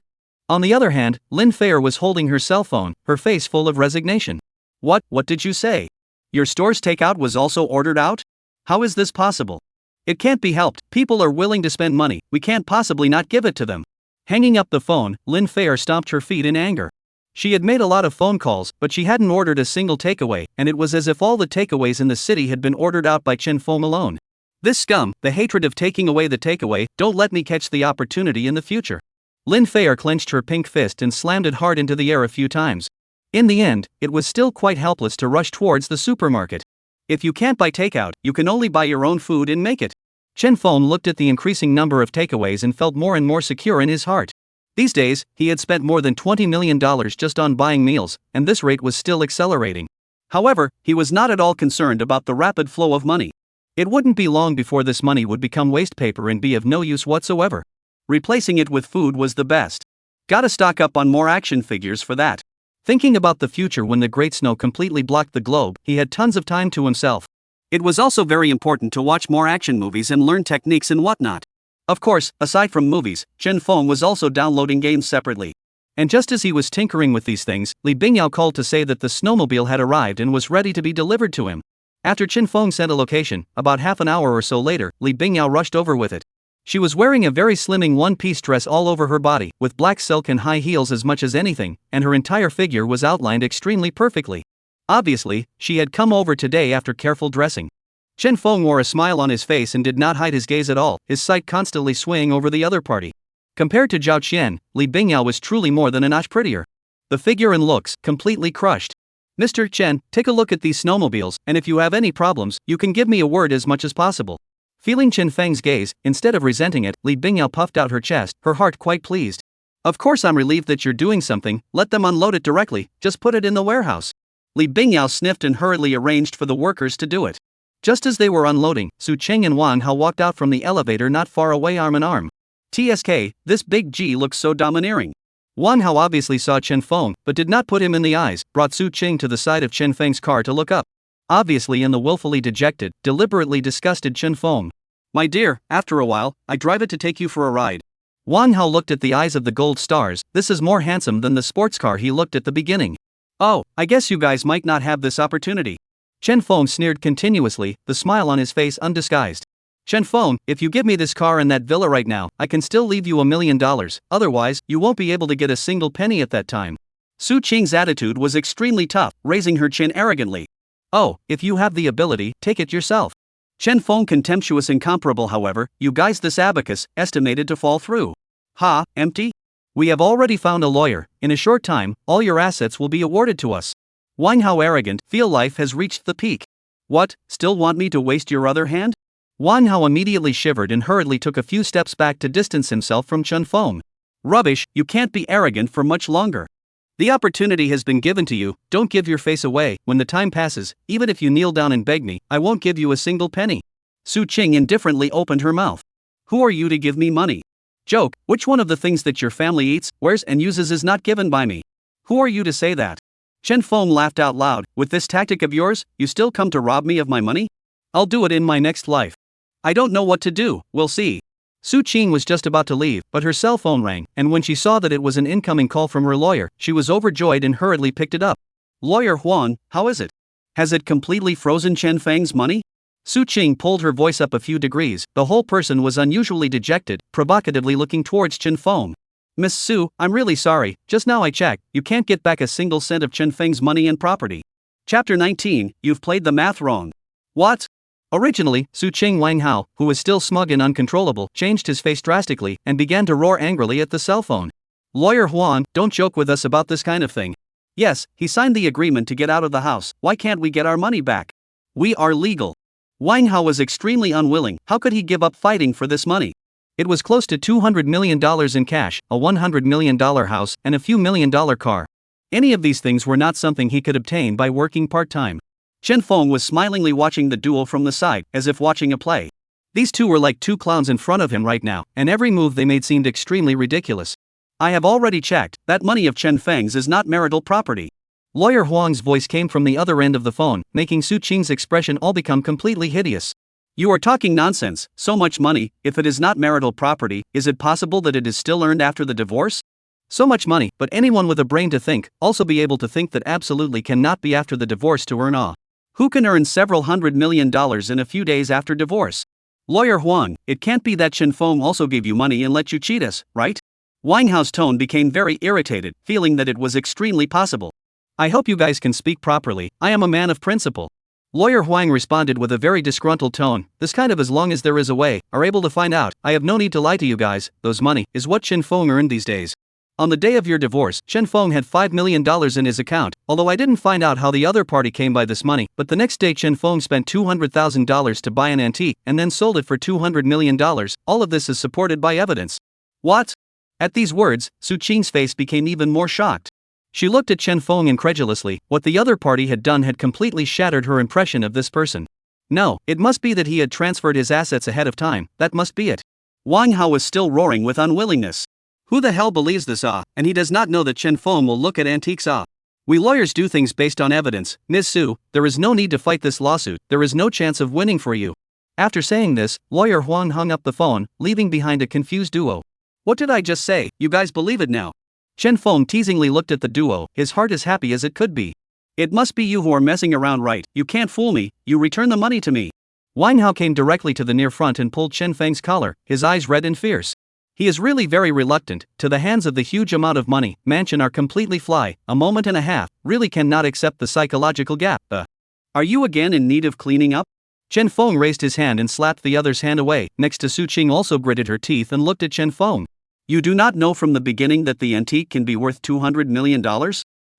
On the other hand, Lin Feier was holding her cell phone, her face full of resignation. What did you say? Your store's takeout was also ordered out? How is this possible? It can't be helped, people are willing to spend money, we can't possibly not give it to them. Hanging up the phone, Lin Feier stomped her feet in anger. She had made a lot of phone calls, but she hadn't ordered a single takeaway, and it was as if all the takeaways in the city had been ordered out by Chen Feng alone. This scum, the hatred of taking away the takeaway, don't let me catch the opportunity in the future. Lin Feier clenched her pink fist and slammed it hard into the air a few times. In the end, it was still quite helpless to rush towards the supermarket. If you can't buy takeout, you can only buy your own food and make it. Chen Feng looked at the increasing number of takeaways and felt more and more secure in his heart. These days, he had spent more than $20 million just on buying meals, and this rate was still accelerating. However, he was not at all concerned about the rapid flow of money. It wouldn't be long before this money would become waste paper and be of no use whatsoever. Replacing it with food was the best. Gotta stock up on more action figures for that. Thinking about the future when the great snow completely blocked the globe, he had tons of time to himself. It was also very important to watch more action movies and learn techniques and whatnot. Of course, aside from movies, Chen Feng was also downloading games separately. And just as he was tinkering with these things, Li Bingyao called to say that the snowmobile had arrived and was ready to be delivered to him. After Chen Feng sent a location, about half an hour or so later, Li Bingyao rushed over with it. She was wearing a very slimming one-piece dress all over her body, with black silk and high heels as much as anything, and her entire figure was outlined extremely perfectly. Obviously, she had come over today after careful dressing. Chen Feng wore a smile on his face and did not hide his gaze at all, his sight constantly swaying over the other party. Compared to Zhao Qian, Li Bingyao was truly more than a notch prettier. The figure and looks, completely crushed. Mr. Chen, take a look at these snowmobiles, and if you have any problems, you can give me a word as much as possible. Feeling Chen Feng's gaze, instead of resenting it, Li Bingyao puffed out her chest, her heart quite pleased. Of course I'm relieved that you're doing something, let them unload it directly, just put it in the warehouse. Li Bingyao sniffed and hurriedly arranged for the workers to do it. Just as they were unloading, Su Cheng and Wang Hao walked out from the elevator not far away arm in arm. TSK, this big G looks so domineering. Wang Hao obviously saw Chen Feng, but did not put him in the eyes, brought Su Cheng to the side of Chen Feng's car to look up. Obviously in the willfully dejected, deliberately disgusted Chen Feng. My dear, after a while, I drive it to take you for a ride. Wang Hao looked at the eyes of the gold stars, this is more handsome than the sports car he looked at the beginning. Oh, I guess you guys might not have this opportunity. Chen Feng sneered continuously, the smile on his face undisguised. Chen Feng, if you give me this car and that villa right now, I can still leave you $1 million, otherwise, you won't be able to get a single penny at that time. Su Qing's attitude was extremely tough, raising her chin arrogantly. Oh, if you have the ability, take it yourself. Chen Feng contemptuous incomparable however, you guys this abacus, estimated to fall through. Ha, empty? We have already found a lawyer, in a short time, all your assets will be awarded to us. Wang Hao arrogant, feel life has reached the peak. What, still want me to waste your other hand? Wang Hao immediately shivered and hurriedly took a few steps back to distance himself from Chen Feng. Rubbish, you can't be arrogant for much longer. The opportunity has been given to you, don't give your face away, when the time passes, even if you kneel down and beg me, I won't give you a single penny. Su Qing indifferently opened her mouth. Who are you to give me money? Joke, which one of the things that your family eats, wears and uses is not given by me? Who are you to say that? Chen Feng laughed out loud, with this tactic of yours, you still come to rob me of my money? I'll do it in my next life. I don't know what to do, we'll see. Su Qing was just about to leave, but her cell phone rang, and when she saw that it was an incoming call from her lawyer, she was overjoyed and hurriedly picked it up. Lawyer Huan, how is it? Has it completely frozen Chen Feng's money? Su Qing pulled her voice up a few degrees, the whole person was unusually dejected, provocatively looking towards Chen Feng. Miss Su, I'm really sorry, just now I checked, you can't get back a single cent of Chen Feng's money and property. Chapter 19, you've played the math wrong. What? Originally, Su Qing Wang Hao, who was still smug and uncontrollable, changed his face drastically and began to roar angrily at the cell phone. Lawyer Huan, don't joke with us about this kind of thing. Yes, he signed the agreement to get out of the house, why can't we get our money back? We are legal. Wang Hao was extremely unwilling, how could he give up fighting for this money? It was close to $200 million in cash, a $100 million house, and a few $1 million car. Any of these things were not something he could obtain by working part-time. Chen Feng was smilingly watching the duel from the side, as if watching a play. These two were like two clowns in front of him right now, and every move they made seemed extremely ridiculous. I have already checked, that money of Chen Feng's is not marital property. Lawyer Huang's voice came from the other end of the phone, making Su Qing's expression all become completely hideous. You are talking nonsense. So much money, if it is not marital property, is it possible that it is still earned after the divorce? So much money, but anyone with a brain to think, also be able to think that absolutely cannot be after the divorce to earn all. Who can earn several $100 million in a few days after divorce? Lawyer Huang, it can't be that Chen Feng also gave you money and let you cheat us, right? Wang Hao's tone became very irritated, feeling that it was extremely possible. I hope you guys can speak properly, I am a man of principle. Lawyer Huang responded with a very disgruntled tone, this kind of as long as there is a way, are able to find out, I have no need to lie to you guys, those money, is what Chen Feng earned these days. On the day of your divorce, Chen Feng had $5 million in his account, although I didn't find out how the other party came by this money, but the next day Chen Feng spent $200,000 to buy an antique, and then sold it for $200 million, all of this is supported by evidence. What? At these words, Su Qing's face became even more shocked. She looked at Chen Feng incredulously, what the other party had done had completely shattered her impression of this person. No, it must be that he had transferred his assets ahead of time, that must be it. Wang Hao was still roaring with unwillingness. Who the hell believes this and he does not know that Chen Feng will look at antiques We lawyers do things based on evidence, Ms. Su, there is no need to fight this lawsuit, there is no chance of winning for you. After saying this, Lawyer Huang hung up the phone, leaving behind a confused duo. What did I just say? You guys believe it now? Chen Feng teasingly looked at the duo, his heart as happy as it could be. It must be you who are messing around, right? You can't fool me, you return the money to me. Wang Hao came directly to the near front and pulled Chen Feng's collar, his eyes red and fierce. He is really very reluctant, to the hands of the huge amount of money, mansion are completely fly, a moment and a half, really cannot accept the psychological gap. Are you again in need of cleaning up? Chen Feng raised his hand and slapped the other's hand away, next to Su Qing also gritted her teeth and looked at Chen Feng. You do not know from the beginning that the antique can be worth $200 million?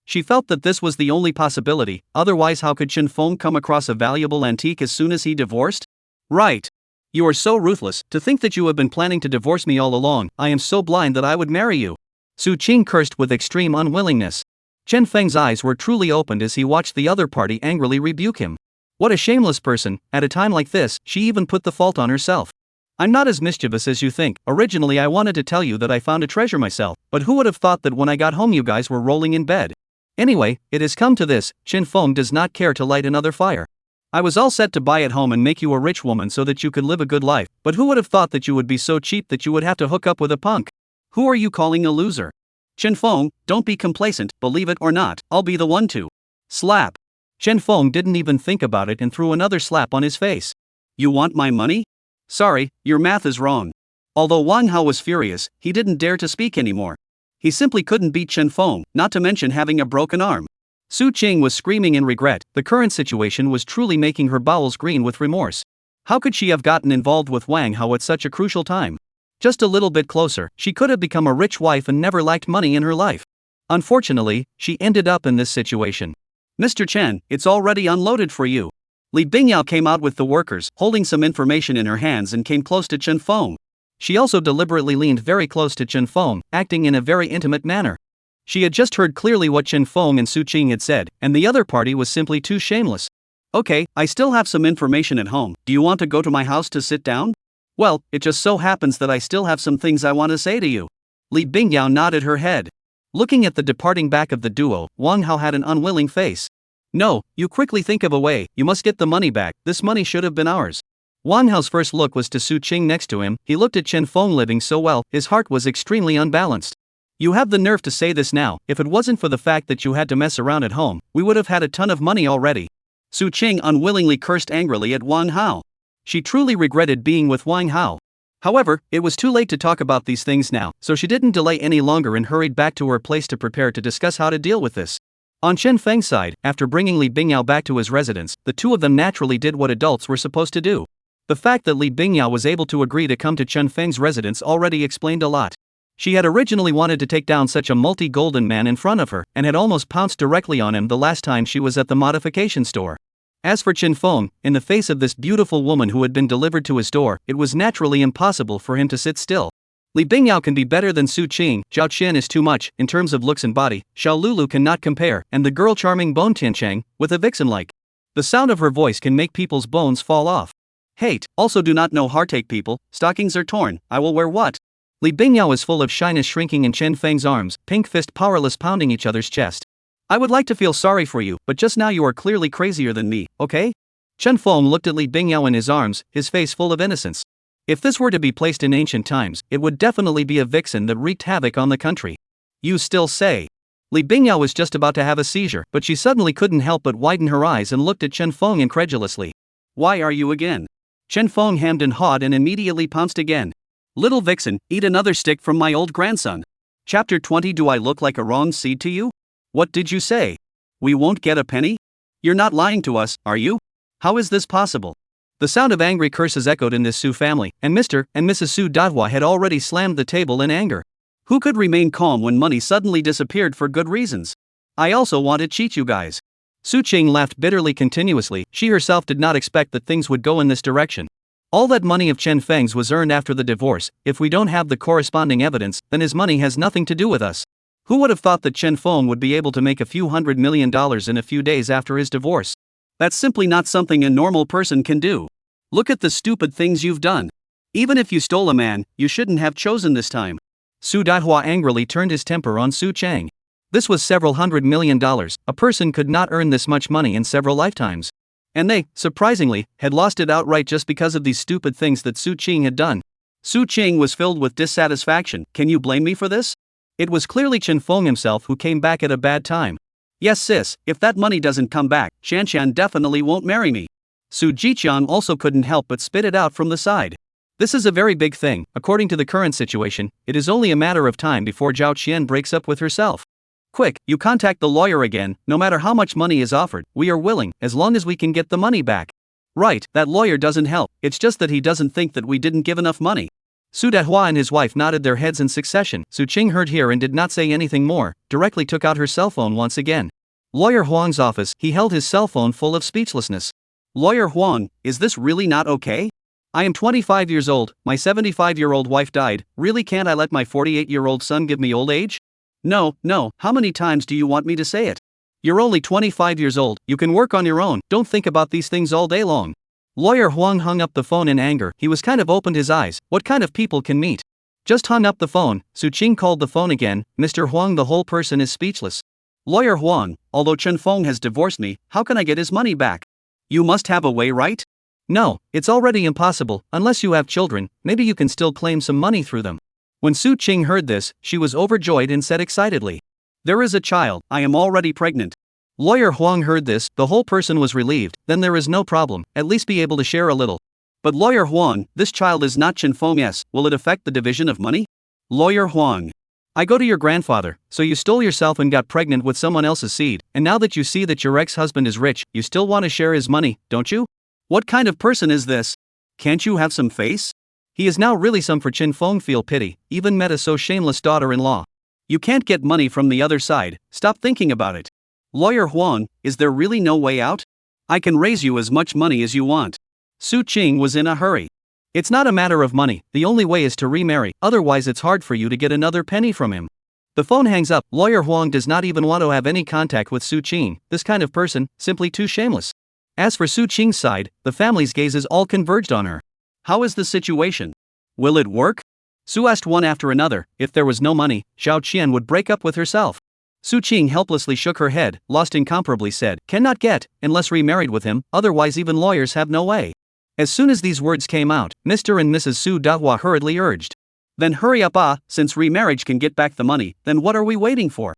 She felt that this was the only possibility, otherwise how could Chen Feng come across a valuable antique as soon as he divorced? Right. You are so ruthless, to think that you have been planning to divorce me all along, I am so blind that I would marry you. Su Qing cursed with extreme unwillingness. Chen Feng's eyes were truly opened as he watched the other party angrily rebuke him. What a shameless person, at a time like this, she even put the fault on herself. I'm not as mischievous as you think, originally I wanted to tell you that I found a treasure myself, but who would have thought that when I got home you guys were rolling in bed? Anyway, it has come to this, Chen Feng does not care to light another fire. I was all set to buy at home and make you a rich woman so that you could live a good life, but who would have thought that you would be so cheap that you would have to hook up with a punk? Who are you calling a loser? Chen Feng, don't be complacent, believe it or not, I'll be the one to slap. Chen Feng didn't even think about it and threw another slap on his face. You want my money? Sorry, your math is wrong. Although Wang Hao was furious, he didn't dare to speak anymore. He simply couldn't beat Chen Feng, not to mention having a broken arm. Su Qing was screaming in regret, the current situation was truly making her bowels green with remorse. How could she have gotten involved with Wang Hao at such a crucial time? Just a little bit closer, she could have become a rich wife and never lacked money in her life. Unfortunately, she ended up in this situation. Mr. Chen, it's already unloaded for you. Li Bingyao came out with the workers, holding some information in her hands and came close to Chen Feng. She also deliberately leaned very close to Chen Feng, acting in a very intimate manner. She had just heard clearly what Chen Feng and Su Qing had said, and the other party was simply too shameless. Okay, I still have some information at home, do you want to go to my house to sit down? Well, it just so happens that I still have some things I want to say to you. Li Bingyao nodded her head. Looking at the departing back of the duo, Wang Hao had an unwilling face. No, you quickly think of a way, you must get the money back, this money should have been ours. Wang Hao's first look was to Su Qing next to him, he looked at Chen Feng living so well, his heart was extremely unbalanced. You have the nerve to say this now, if it wasn't for the fact that you had to mess around at home, we would have had a ton of money already. Su Qing unwillingly cursed angrily at Wang Hao. She truly regretted being with Wang Hao. However, it was too late to talk about these things now, so she didn't delay any longer and hurried back to her place to prepare to discuss how to deal with this. On Chen Feng's side, after bringing Li Bingyao back to his residence, the two of them naturally did what adults were supposed to do. The fact that Li Bingyao was able to agree to come to Chen Feng's residence already explained a lot. She had originally wanted to take down such a multi-golden man in front of her, and had almost pounced directly on him the last time she was at the modification store. As for Chen Feng, in the face of this beautiful woman who had been delivered to his door, it was naturally impossible for him to sit still. Li Bingyao can be better than Su Qing, Zhao Qian is too much, in terms of looks and body, Xiao Lulu cannot compare, and the girl charming Bone Tianchang, with a vixen-like. The sound of her voice can make people's bones fall off. Hate, also do not know heartache people, stockings are torn, I will wear what? Li Bingyao is full of shyness shrinking in Chen Feng's arms, pink fist powerless pounding each other's chest. I would like to feel sorry for you, but just now you are clearly crazier than me, okay? Chen Feng looked at Li Bingyao in his arms, his face full of innocence. If this were to be placed in ancient times, it would definitely be a vixen that wreaked havoc on the country. You still say? Li Bingyao was just about to have a seizure, but she suddenly couldn't help but widen her eyes and looked at Chen Feng incredulously. Why are you again? Chen Feng hemmed and hawed and immediately pounced again. Little vixen, eat another stick from my old grandson. Chapter 20. Do I look like a wrong seed to you? What did you say? We won't get a penny? You're not lying to us, are you? How is this possible? The sound of angry curses echoed in this Su family, and Mr. and Mrs. Su Dahua had already slammed the table in anger. Who could remain calm when money suddenly disappeared for good reasons? I also want to cheat you guys. Su Qing laughed bitterly continuously, she herself did not expect that things would go in this direction. All that money of Chen Feng's was earned after the divorce, if we don't have the corresponding evidence, then his money has nothing to do with us. Who would have thought that Chen Feng would be able to make a few $100 million in a few days after his divorce? That's simply not something a normal person can do. Look at the stupid things you've done. Even if you stole a man, you shouldn't have chosen this time. Su Dahua angrily turned his temper on Su Chang. This was several $100 million, a person could not earn this much money in several lifetimes. And they, surprisingly, had lost it outright just because of these stupid things that Su Qing had done. Su Qing was filled with dissatisfaction. Can you blame me for this? It was clearly Chen Feng himself who came back at a bad time. Yes sis, if that money doesn't come back, Shanshan definitely won't marry me. Su Jiqiang also couldn't help but spit it out from the side. This is a very big thing, according to the current situation, it is only a matter of time before Zhao Qian breaks up with herself. Quick, you contact the lawyer again, no matter how much money is offered, we are willing, as long as we can get the money back. Right, that lawyer doesn't help, it's just that he doesn't think that we didn't give enough money. Su Dahua and his wife nodded their heads in succession. Su Qing heard here and did not say anything more, directly took out her cell phone once again. Lawyer Huang's office, he held his cell phone full of speechlessness. Lawyer Huang, is this really not okay? I am 25 years old, my 75-year-old wife died, really can't I let my 48-year-old son give me old age? No, how many times do you want me to say it? You're only 25 years old, you can work on your own, don't think about these things all day long. Lawyer Huang hung up the phone in anger, he was kind of opened his eyes, what kind of people can meet? Just hung up the phone, Su Qing called the phone again, Mr. Huang the whole person is speechless. Lawyer Huang, although Chen Feng has divorced me, how can I get his money back? You must have a way, right? No, it's already impossible, unless you have children, maybe you can still claim some money through them. When Su Qing heard this, she was overjoyed and said excitedly. There is a child, I am already pregnant. Lawyer Huang heard this, the whole person was relieved, then there is no problem, at least be able to share a little. But Lawyer Huang, this child is not Chen Feng. Yes, will it affect the division of money? Lawyer Huang. I go to your grandfather, so you stole yourself and got pregnant with someone else's seed, and now that you see that your ex-husband is rich, you still want to share his money, don't you? What kind of person is this? Can't you have some face? He is now really some for Chen Feng, feel pity, even met a so shameless daughter-in-law. You can't get money from the other side, stop thinking about it. Lawyer Huang, is there really no way out? I can raise you as much money as you want. Su Qing was in a hurry. It's not a matter of money, the only way is to remarry, otherwise it's hard for you to get another penny from him. The phone hangs up, Lawyer Huang does not even want to have any contact with Su Qing, this kind of person, simply too shameless. As for Su Qing's side, the family's gazes all converged on her. How is the situation? Will it work? Su asked one after another. If there was no money, Zhao Qian would break up with herself. Su Qing helplessly shook her head, lost incomparably said, cannot get, unless remarried with him, otherwise even lawyers have no way. As soon as these words came out, Mr. and Mrs. Su Dahua hurriedly urged. Then hurry up since remarriage can get back the money, then what are we waiting for?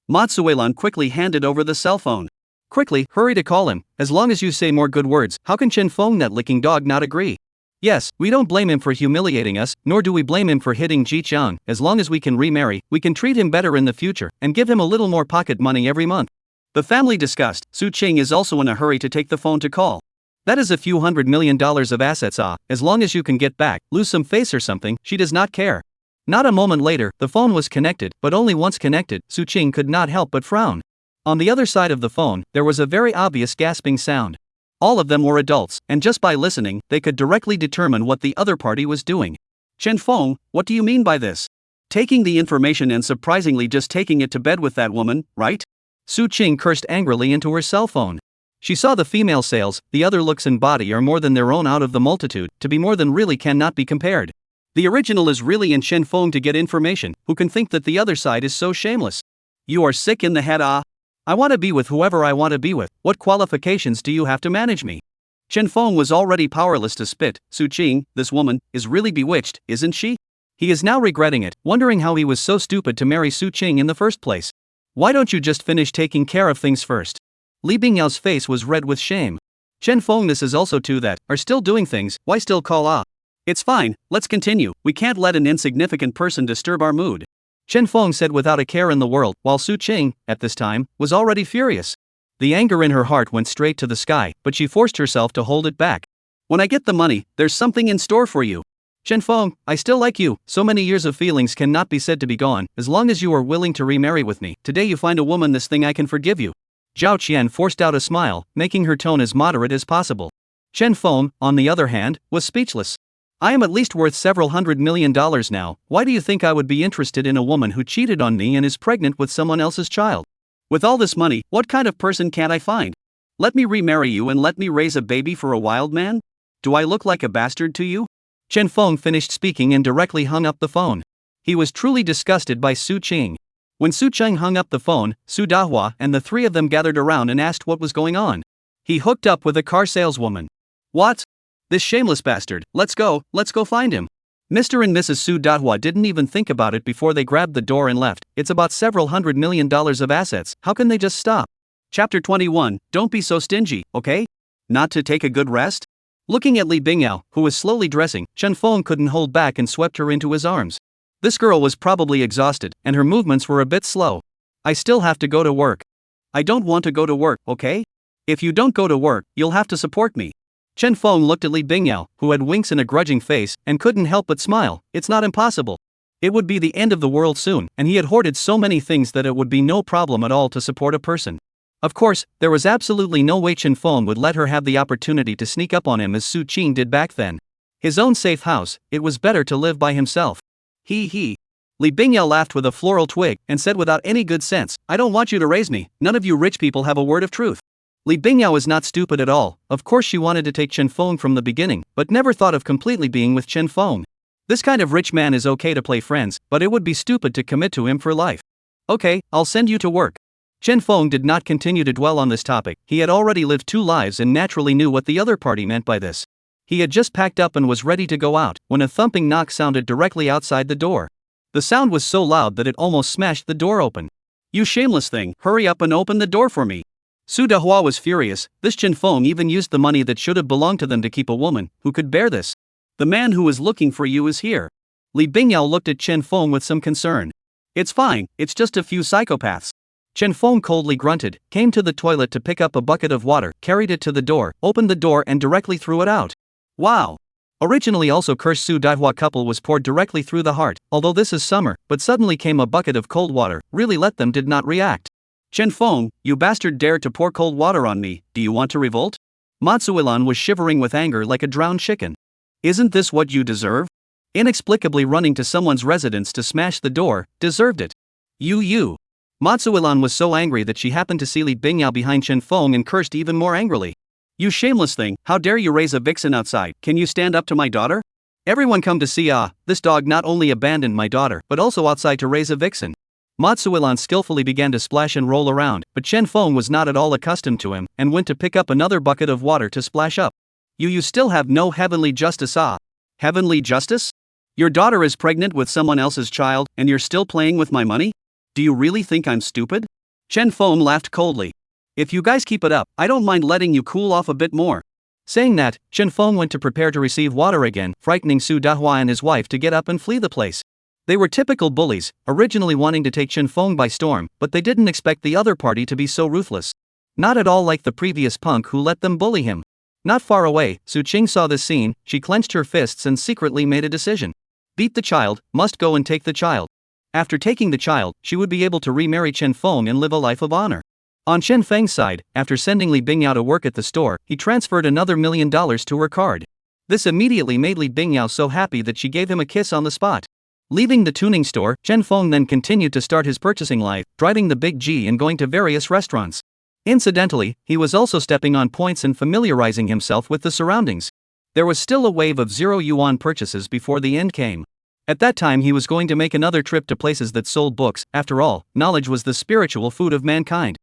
Matsuelan quickly handed over the cell phone. Quickly, hurry to call him, as long as you say more good words, how can Chen Feng that licking dog not agree? Yes, we don't blame him for humiliating us, nor do we blame him for hitting Ji Qiang, as long as we can remarry, we can treat him better in the future, and give him a little more pocket money every month. The family discussed, Su Qing is also in a hurry to take the phone to call. That is a few $100 million of assets as long as you can get back, lose some face or something, she does not care. Not a moment later, the phone was connected, but only once connected, Su Qing could not help but frown. On the other side of the phone, there was a very obvious gasping sound. All of them were adults, and just by listening, they could directly determine what the other party was doing. Chen Feng, what do you mean by this? Taking the information and surprisingly just taking it to bed with that woman, right? Su Qing cursed angrily into her cell phone. She saw the female sales, the other looks and body are more than their own out of the multitude, to be more than really cannot be compared. The original is really in Chen Feng to get information, who can think that the other side is so shameless. You are sick in the head, ah? I want to be with whoever I want to be with, what qualifications do you have to manage me? Chen Feng was already powerless to spit. Su Qing, this woman, is really bewitched, isn't she? He is now regretting it, wondering how he was so stupid to marry Su Qing in the first place. Why don't you just finish taking care of things first? Li Bingyao's face was red with shame. Chen Feng, this is also two that are still doing things, why still call ah? It's fine, let's continue, we can't let an insignificant person disturb our mood. Chen Feng said without a care in the world, while Su Qing, at this time, was already furious. The anger in her heart went straight to the sky, but she forced herself to hold it back. When I get the money, there's something in store for you. Chen Feng, I still like you, so many years of feelings cannot be said to be gone, as long as you are willing to remarry with me. Today you find a woman, this thing I can forgive you. Zhao Qian forced out a smile, making her tone as moderate as possible. Chen Feng, on the other hand, was speechless. I am at least worth several $100 million now, why do you think I would be interested in a woman who cheated on me and is pregnant with someone else's child? With all this money, what kind of person can't I find? Let me remarry you and let me raise a baby for a wild man? Do I look like a bastard to you? Chen Feng finished speaking and directly hung up the phone. He was truly disgusted by Su Qing. When Su Qing hung up the phone, Su Dahua and the three of them gathered around and asked what was going on. He hooked up with a car saleswoman. What? This shameless bastard, let's go find him. Mr. and Mrs. Su Dahua didn't even think about it before they grabbed the door and left. It's about several $100 million of assets, how can they just stop? Chapter 21, don't be so stingy, okay? Not to take a good rest? Looking at Li Bingyao, who was slowly dressing, Chen Feng couldn't hold back and swept her into his arms. This girl was probably exhausted, and her movements were a bit slow. I still have to go to work. I don't want to go to work, okay? If you don't go to work, you'll have to support me. Chen Feng looked at Li Bingyao, who had winks and a grudging face, and couldn't help but smile. It's not impossible. It would be the end of the world soon, and he had hoarded so many things that it would be no problem at all to support a person. Of course, there was absolutely no way Chen Feng would let her have the opportunity to sneak up on him as Su Qing did back then. His own safe house, it was better to live by himself. He. Li Bingyao laughed with a floral twig and said without any good sense, I don't want you to raise me, none of you rich people have a word of truth. Li Bingyao is not stupid at all, of course she wanted to take Chen Feng from the beginning, but never thought of completely being with Chen Feng. This kind of rich man is okay to play friends, but it would be stupid to commit to him for life. Okay, I'll send you to work. Chen Feng did not continue to dwell on this topic, he had already lived 2 lives and naturally knew what the other party meant by this. He had just packed up and was ready to go out, when a thumping knock sounded directly outside the door. The sound was so loud that it almost smashed the door open. You shameless thing, hurry up and open the door for me. Su Dahua was furious, this Chen Feng even used the money that should have belonged to them to keep a woman who could bear this. The man who is looking for you is here. Li Bingyao looked at Chen Feng with some concern. It's fine, it's just a few psychopaths. Chen Feng coldly grunted, came to the toilet to pick up a bucket of water, carried it to the door, opened the door and directly threw it out. Wow. Originally also cursed Su Dahua couple was poured directly through the heart, although this is summer, but suddenly came a bucket of cold water, really let them did not react. Chen Feng, you bastard dared to pour cold water on me, do you want to revolt? Matsuilan was shivering with anger like a drowned chicken. Isn't this what you deserve? Inexplicably running to someone's residence to smash the door, deserved it. You. Matsuilan was so angry that she happened to see Li Bingyao behind Chen Feng and cursed even more angrily. You shameless thing, how dare you raise a vixen outside, can you stand up to my daughter? Everyone come to see this dog not only abandoned my daughter but also outside to raise a vixen. Matsuilan skillfully began to splash and roll around, but Chen Feng was not at all accustomed to him, and went to pick up another bucket of water to splash up. You still have no heavenly justice Heavenly justice? Your daughter is pregnant with someone else's child, and you're still playing with my money? Do you really think I'm stupid? Chen Feng laughed coldly. If you guys keep it up, I don't mind letting you cool off a bit more. Saying that, Chen Feng went to prepare to receive water again, frightening Su Dahua and his wife to get up and flee the place. They were typical bullies, originally wanting to take Chen Feng by storm, but they didn't expect the other party to be so ruthless. Not at all like the previous punk who let them bully him. Not far away, Su Qing saw this scene, she clenched her fists and secretly made a decision. Beat the child, must go and take the child. After taking the child, she would be able to remarry Chen Feng and live a life of honor. On Chen Feng's side, after sending Li Bingyao to work at the store, he transferred another $1 million to her card. This immediately made Li Bingyao so happy that she gave him a kiss on the spot. Leaving the tuning store, Chen Feng then continued to start his purchasing life, driving the Big G and going to various restaurants. Incidentally, he was also stepping on points and familiarizing himself with the surroundings. There was still a wave of 0 yuan purchases before the end came. At that time he was going to make another trip to places that sold books. After all, knowledge was the spiritual food of mankind.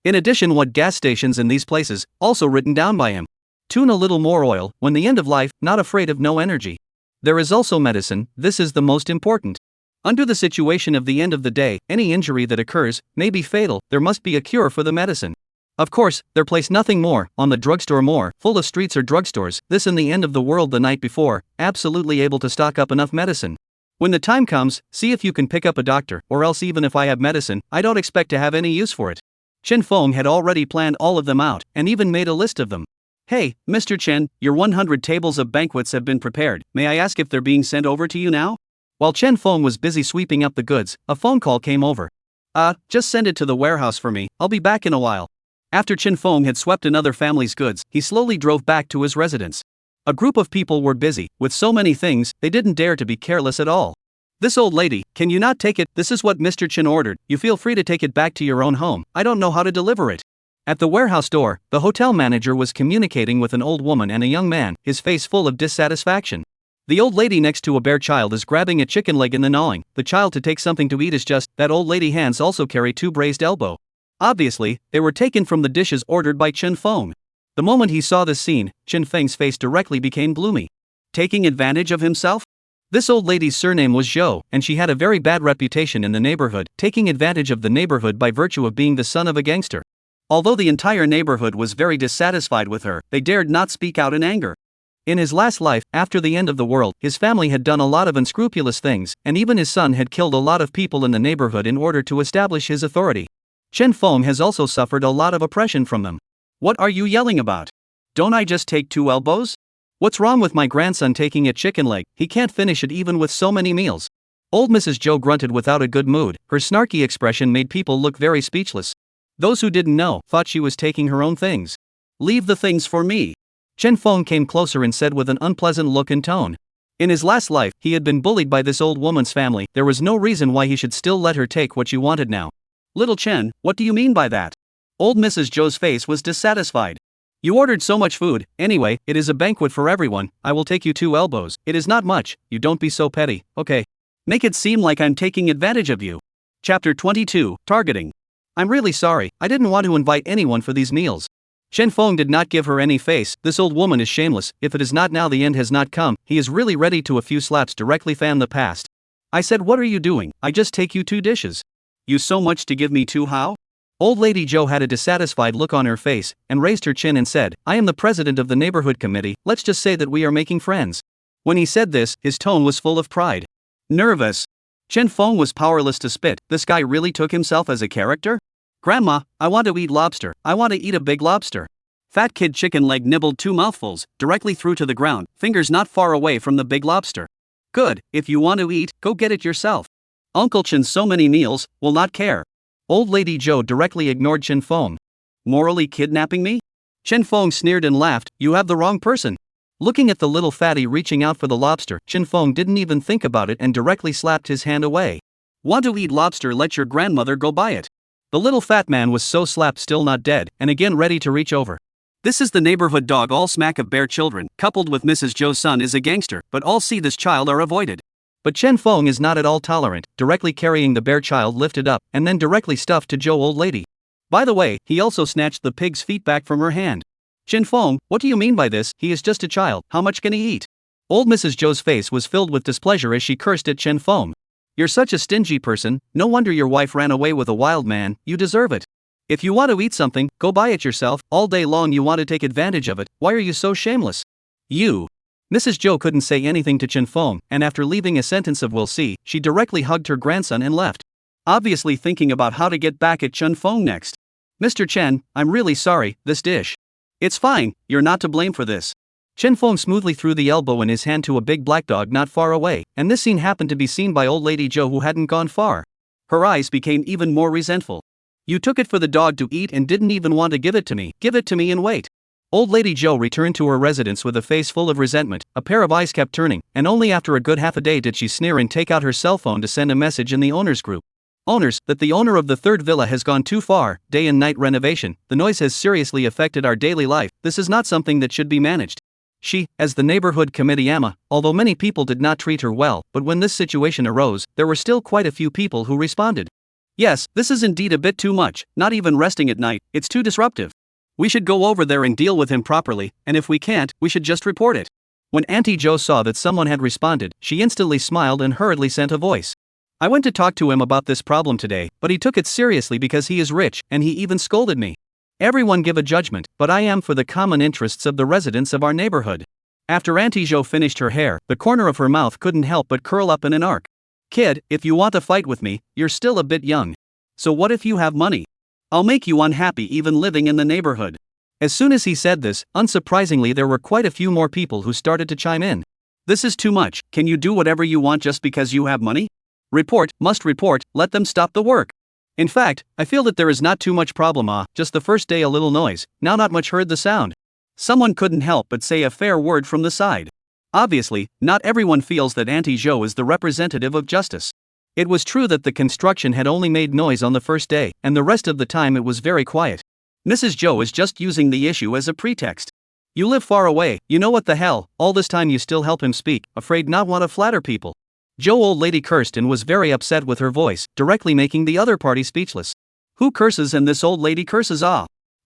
In addition, what gas stations in these places, also written down by him. Tune a little more oil, when the end of life, not afraid of no energy. There is also medicine, this is the most important. Under the situation of the end of the day, any injury that occurs may be fatal, there must be a cure for the medicine. Of course, there place nothing more, on the drugstore more, full of streets or drugstores, this in the end of the world the night before, absolutely able to stock up enough medicine. When the time comes, see if you can pick up a doctor, or else even if I have medicine, I don't expect to have any use for it. Chen Feng had already planned all of them out, and even made a list of them. Hey, Mr. Chen, your 100 tables of banquets have been prepared, may I ask if they're being sent over to you now? While Chen Feng was busy sweeping up the goods, a phone call came over. Just send it to the warehouse for me, I'll be back in a while. After Chen Feng had swept another family's goods, he slowly drove back to his residence. A group of people were busy, with so many things, they didn't dare to be careless at all. This old lady, can you not take it? This is what Mr. Chen ordered, you feel free to take it back to your own home, I don't know how to deliver it. At the warehouse door, the hotel manager was communicating with an old woman and a young man, his face full of dissatisfaction. The old lady next to a bare child is grabbing a chicken leg and then gnawing, the child to take something to eat is just, that old lady hands also carry 2 braised elbow. Obviously, they were taken from the dishes ordered by Chen Feng. The moment he saw this scene, Chen Feng's face directly became gloomy. Taking advantage of himself? This old lady's surname was Zhou, and she had a very bad reputation in the neighborhood, taking advantage of the neighborhood by virtue of being the son of a gangster. Although the entire neighborhood was very dissatisfied with her, they dared not speak out in anger. In his last life, after the end of the world, his family had done a lot of unscrupulous things, and even his son had killed a lot of people in the neighborhood in order to establish his authority. Chen Feng has also suffered a lot of oppression from them. What are you yelling about? Don't I just take 2 elbows? What's wrong with my grandson taking a chicken leg? He can't finish it even with so many meals. Old Mrs. Zhou grunted without a good mood, her snarky expression made people look very speechless. Those who didn't know, thought she was taking her own things. Leave the things for me. Chen Feng came closer and said with an unpleasant look and tone. In his last life, he had been bullied by this old woman's family, there was no reason why he should still let her take what she wanted now. Little Chen, what do you mean by that? Old Mrs. Zhou's face was dissatisfied. You ordered so much food, anyway, it is a banquet for everyone, I will take you 2 elbows, it is not much, you don't be so petty, okay. Make it seem like I'm taking advantage of you. Chapter 22, Targeting. I'm really sorry, I didn't want to invite anyone for these meals. Chen Feng did not give her any face, this old woman is shameless, if it is not now the end has not come, he is really ready to a few slaps directly fan the past. I said what are you doing, I just take you 2 dishes. You so much to give me 2 how? Old Lady Zhou had a dissatisfied look on her face, and raised her chin and said, I am the president of the neighborhood committee, let's just say that we are making friends. When he said this, his tone was full of pride. Nervous. Chen Feng was powerless to spit, this guy really took himself as a character? Grandma, I want to eat lobster, I want to eat a big lobster. Fat kid chicken leg nibbled 2 mouthfuls, directly through to the ground, fingers not far away from the big lobster. Good, if you want to eat, go get it yourself. Uncle Chen's so many meals, will not care. Old Lady Zhou directly ignored Chen Feng. Morally kidnapping me? Chen Feng sneered and laughed, you have the wrong person. Looking at the little fatty reaching out for the lobster, Chen Feng didn't even think about it and directly slapped his hand away. Want to eat lobster, let your grandmother go buy it. The little fat man was so slapped still not dead, and again ready to reach over. This is the neighborhood dog all smack of bare children, coupled with Mrs. Zhou's son is a gangster, but all see this child are avoided. But Chen Feng is not at all tolerant, directly carrying the bare child lifted up, and then directly stuffed to Zhou old lady. By the way, he also snatched the pig's feet back from her hand. Chen Feng, what do you mean by this, he is just a child, how much can he eat? Old Mrs. Zhou's face was filled with displeasure as she cursed at Chen Feng. You're such a stingy person, no wonder your wife ran away with a wild man, you deserve it. If you want to eat something, go buy it yourself, all day long you want to take advantage of it, why are you so shameless? You. Mrs. Zhou couldn't say anything to Chen Feng, and after leaving a sentence of we'll see, she directly hugged her grandson and left. Obviously thinking about how to get back at Chen Feng next. Mr. Chen, I'm really sorry, this dish. It's fine, you're not to blame for this. Chen Feng smoothly threw the elbow in his hand to a big black dog not far away, and this scene happened to be seen by old Lady Zhou who hadn't gone far. Her eyes became even more resentful. You took it for the dog to eat and didn't even want to give it to me. Give it to me and wait. Old Lady Joe returned to her residence with a face full of resentment, a pair of eyes kept turning, and only after a good half a day did she sneer and take out her cell phone to send a message in the owners group. Owners, that the owner of the third villa has gone too far, day and night renovation, the noise has seriously affected our daily life, this is not something that should be managed. She, as the neighborhood committee ama, although many people did not treat her well, but when this situation arose, there were still quite a few people who responded. Yes, this is indeed a bit too much, not even resting at night, it's too disruptive. We should go over there and deal with him properly, and if we can't, we should just report it. When Auntie Joe saw that someone had responded, she instantly smiled and hurriedly sent a voice. I went to talk to him about this problem today, but he took it seriously because he is rich, and he even scolded me. Everyone give a judgment, but I am for the common interests of the residents of our neighborhood. After Auntie Joe finished her hair, the corner of her mouth couldn't help but curl up in an arc. Kid, if you want to fight with me, you're still a bit young. So what if you have money? I'll make you unhappy even living in the neighborhood. As soon as he said this, unsurprisingly there were quite a few more people who started to chime in. This is too much, can you do whatever you want just because you have money? Report, must report, let them stop the work. In fact, I feel that there is not too much problem just the first day a little noise, now not much heard the sound. Someone couldn't help but say a fair word from the side. Obviously, not everyone feels that Auntie Joe is the representative of justice. It was true that the construction had only made noise on the first day, and the rest of the time it was very quiet. Mrs. Joe is just using the issue as a pretext. You live far away, you know what the hell, all this time you still help him speak, afraid not want to flatter people. Joe old lady cursed and was very upset with her voice, directly making the other party speechless. Who curses and this old lady curses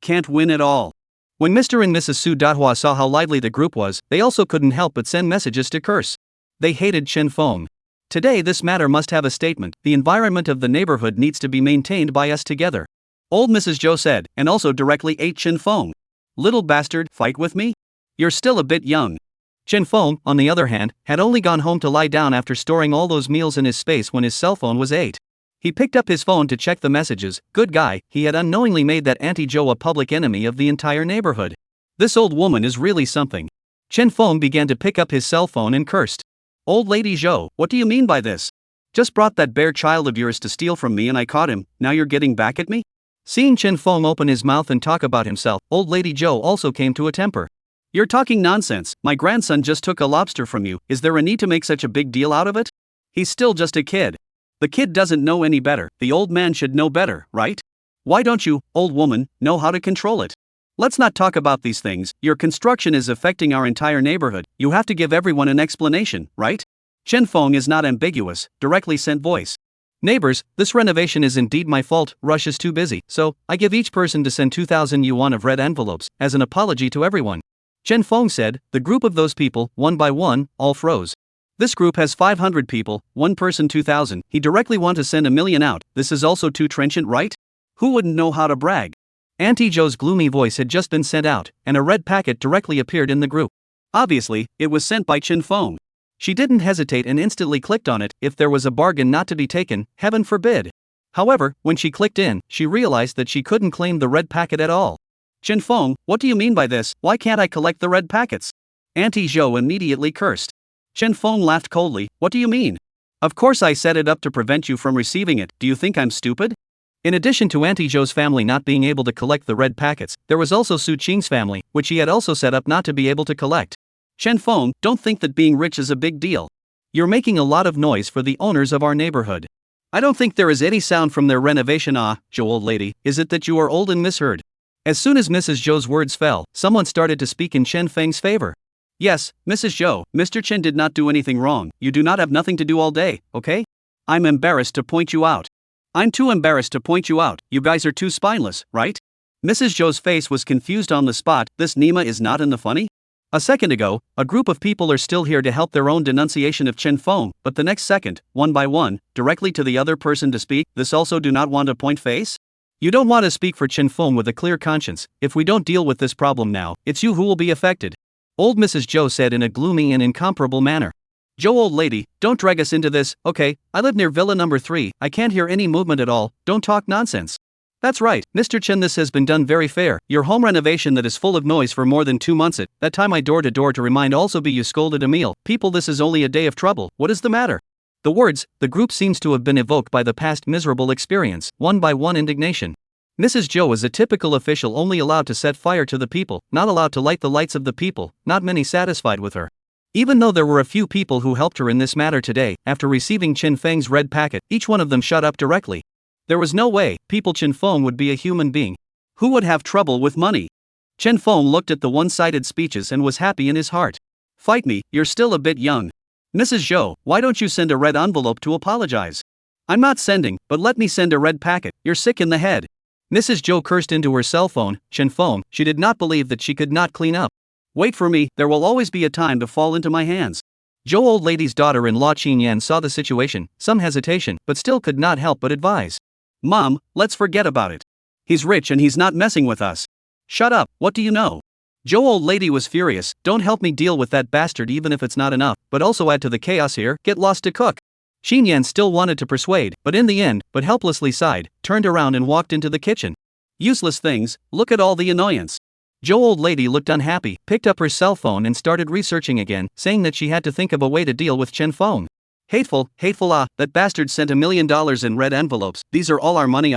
can't win at all. When Mr. and Mrs. Su Dahua saw how lively the group was, they also couldn't help but send messages to curse. They hated Chen Feng. Today this matter must have a statement, the environment of the neighborhood needs to be maintained by us together. Old Mrs. Joe said, and also directly ate Chen Feng. Little bastard, fight with me? You're still a bit young. Chen Feng, on the other hand, had only gone home to lie down after storing all those meals in his space when his cell phone was 8. He picked up his phone to check the messages, good guy, he had unknowingly made that Auntie Joe a public enemy of the entire neighborhood. This old woman is really something. Chen Feng began to pick up his cell phone and cursed. Old Lady Joe, what do you mean by this? Just brought that bare child of yours to steal from me and I caught him, now you're getting back at me? Seeing Chen Feng open his mouth and talk about himself, Old Lady Joe also came to a temper. You're talking nonsense, my grandson just took a lobster from you, is there a need to make such a big deal out of it? He's still just a kid. The kid doesn't know any better, the old man should know better, right? Why don't you, old woman, know how to control it? Let's not talk about these things, your construction is affecting our entire neighborhood, you have to give everyone an explanation, right? Chen Feng is not ambiguous, directly sent voice. Neighbors, this renovation is indeed my fault, Rush is too busy, so, I give each person to send 2,000 yuan of red envelopes, as an apology to everyone. Chen Feng said, the group of those people, one by one, all froze. This group has 500 people, one person 2,000, he directly want to send 1 million out, this is also too trenchant, right? Who wouldn't know how to brag? Auntie Joe's gloomy voice had just been sent out, and a red packet directly appeared in the group. Obviously, it was sent by Chen Feng. She didn't hesitate and instantly clicked on it, if there was a bargain not to be taken, heaven forbid. However, when she clicked in, she realized that she couldn't claim the red packet at all. Chen Feng, what do you mean by this, why can't I collect the red packets? Auntie Joe immediately cursed. Chen Feng laughed coldly, what do you mean? Of course I set it up to prevent you from receiving it, do you think I'm stupid? In addition to Auntie Joe's family not being able to collect the red packets, there was also Su Qing's family, which he had also set up not to be able to collect. Chen Feng, don't think that being rich is a big deal. You're making a lot of noise for the owners of our neighborhood. I don't think there is any sound from their renovation. Joe old lady, is it that you are old and misheard? As soon as Mrs. Joe's words fell, someone started to speak in Chen Feng's favor. Yes, Mrs. Joe, Mr. Chen did not do anything wrong, you do not have nothing to do all day, okay? I'm embarrassed to point you out. I'm too embarrassed to point you out, you guys are too spineless, right? Mrs. Joe's face was confused on the spot, this Nima is not in the funny? A second ago, a group of people are still here to help their own denunciation of Chen Feng, but the next second, one by one, directly to the other person to speak, this also do not want to point face? You don't want to speak for Chen Feng with a clear conscience, if we don't deal with this problem now, it's you who will be affected. Old Mrs. Joe said in a gloomy and incomparable manner. Joe old lady, don't drag us into this, okay, I live near villa number 3, I can't hear any movement at all, don't talk nonsense. That's right, Mr. Chen, this has been done very fair, your home renovation that is full of noise for more than 2 months that time I door to door to remind also be you scolded a meal, people this is only a day of trouble, what is the matter? The words, the group seems to have been evoked by the past miserable experience, one by one indignation. Mrs. Zhou is a typical official, only allowed to set fire to the people, not allowed to light the lights of the people, not many satisfied with her. Even though there were a few people who helped her in this matter today, after receiving Qin Feng's red packet, each one of them shut up directly. There was no way people Qin Feng would be a human being. Who would have trouble with money? Chen Feng looked at the one-sided speeches and was happy in his heart. Fight me, you're still a bit young. Mrs. Zhou, why don't you send a red envelope to apologize? I'm not sending, but let me send a red packet, you're sick in the head. Mrs. Zhou cursed into her cell phone. Chen Feng, she did not believe that she could not clean up. Wait for me, there will always be a time to fall into my hands. Zhou old lady's daughter-in-law Qin Yan saw the situation, some hesitation, but still could not help but advise. Mom, let's forget about it. He's rich and he's not messing with us. Shut up, what do you know? Zhou old lady was furious. Don't help me deal with that bastard even if it's not enough, but also add to the chaos here, get lost to cook. Qin Yan still wanted to persuade, but in the end, but helplessly sighed, turned around and walked into the kitchen. Useless things, look at all the annoyance. Zhou old lady looked unhappy, picked up her cell phone and started researching again, saying that she had to think of a way to deal with Chen Feng. Hateful, that bastard sent $1 million in red envelopes, these are all our money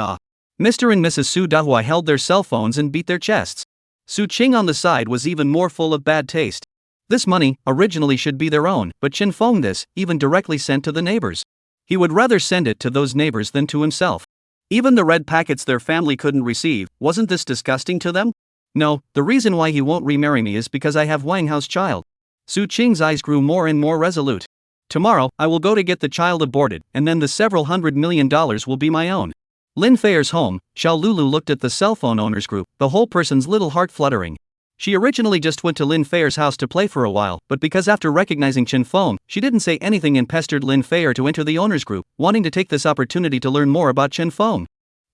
Mr. and Mrs. Su Dahua held their cell phones and beat their chests. Su Qing on the side was even more full of bad taste. This money, originally should be their own, but Chen Feng even directly sent to the neighbors. He would rather send it to those neighbors than to himself. Even the red packets their family couldn't receive, wasn't this disgusting to them? No, the reason why he won't remarry me is because I have Wang Hao's child. Su Qing's eyes grew more and more resolute. Tomorrow, I will go to get the child aborted, and then the several $100 million will be my own. Lin Feier's home. Xiao Lulu looked at the cell phone owners group, the whole person's little heart fluttering. She originally just went to Lin Feier's house to play for a while, but because after recognizing Chen Feng, she didn't say anything and pestered Lin Feier to enter the owners group, wanting to take this opportunity to learn more about Chen Feng.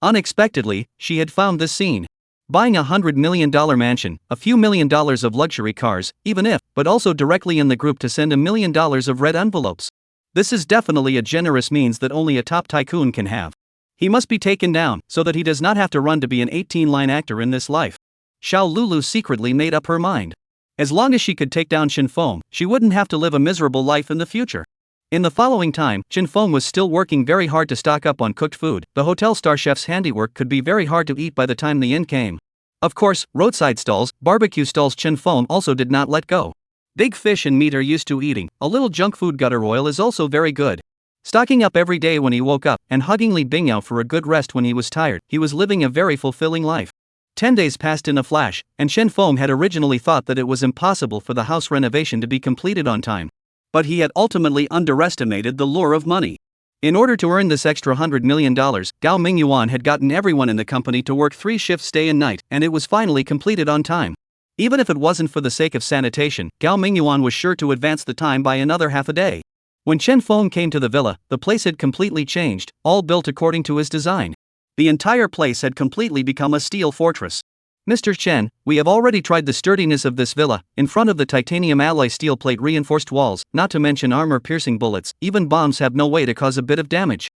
Unexpectedly, she had found this scene. Buying a $100 million mansion, a few $1 million of luxury cars, even if, but also directly in the group to send $1 million of red envelopes. This is definitely a generous means that only a top tycoon can have. He must be taken down, so that he does not have to run to be an 18-line actor in this life. Xiao Lulu secretly made up her mind. As long as she could take down Chen Feng, she wouldn't have to live a miserable life in the future. In the following time, Chen Feng was still working very hard to stock up on cooked food. The hotel star chef's handiwork could be very hard to eat by the time the end came. Of course, roadside stalls, barbecue stalls Chen Feng also did not let go. Big fish and meat are used to eating, a little junk food gutter oil is also very good. Stocking up every day when he woke up, and hugging Li Bingyao for a good rest when he was tired, he was living a very fulfilling life. 10 days passed in a flash, and Chen Feng had originally thought that it was impossible for the house renovation to be completed on time. But he had ultimately underestimated the lure of money. In order to earn this extra $100 million, Gao Mingyuan had gotten everyone in the company to work 3 shifts day and night, and it was finally completed on time. Even if it wasn't for the sake of sanitation, Gao Mingyuan was sure to advance the time by another half a day. When Chen Feng came to the villa, the place had completely changed, all built according to his design. The entire place had completely become a steel fortress. Mr. Chen, we have already tried the sturdiness of this villa, in front of the titanium alloy steel plate reinforced walls, not to mention armor-piercing bullets, even bombs have no way to cause a bit of damage.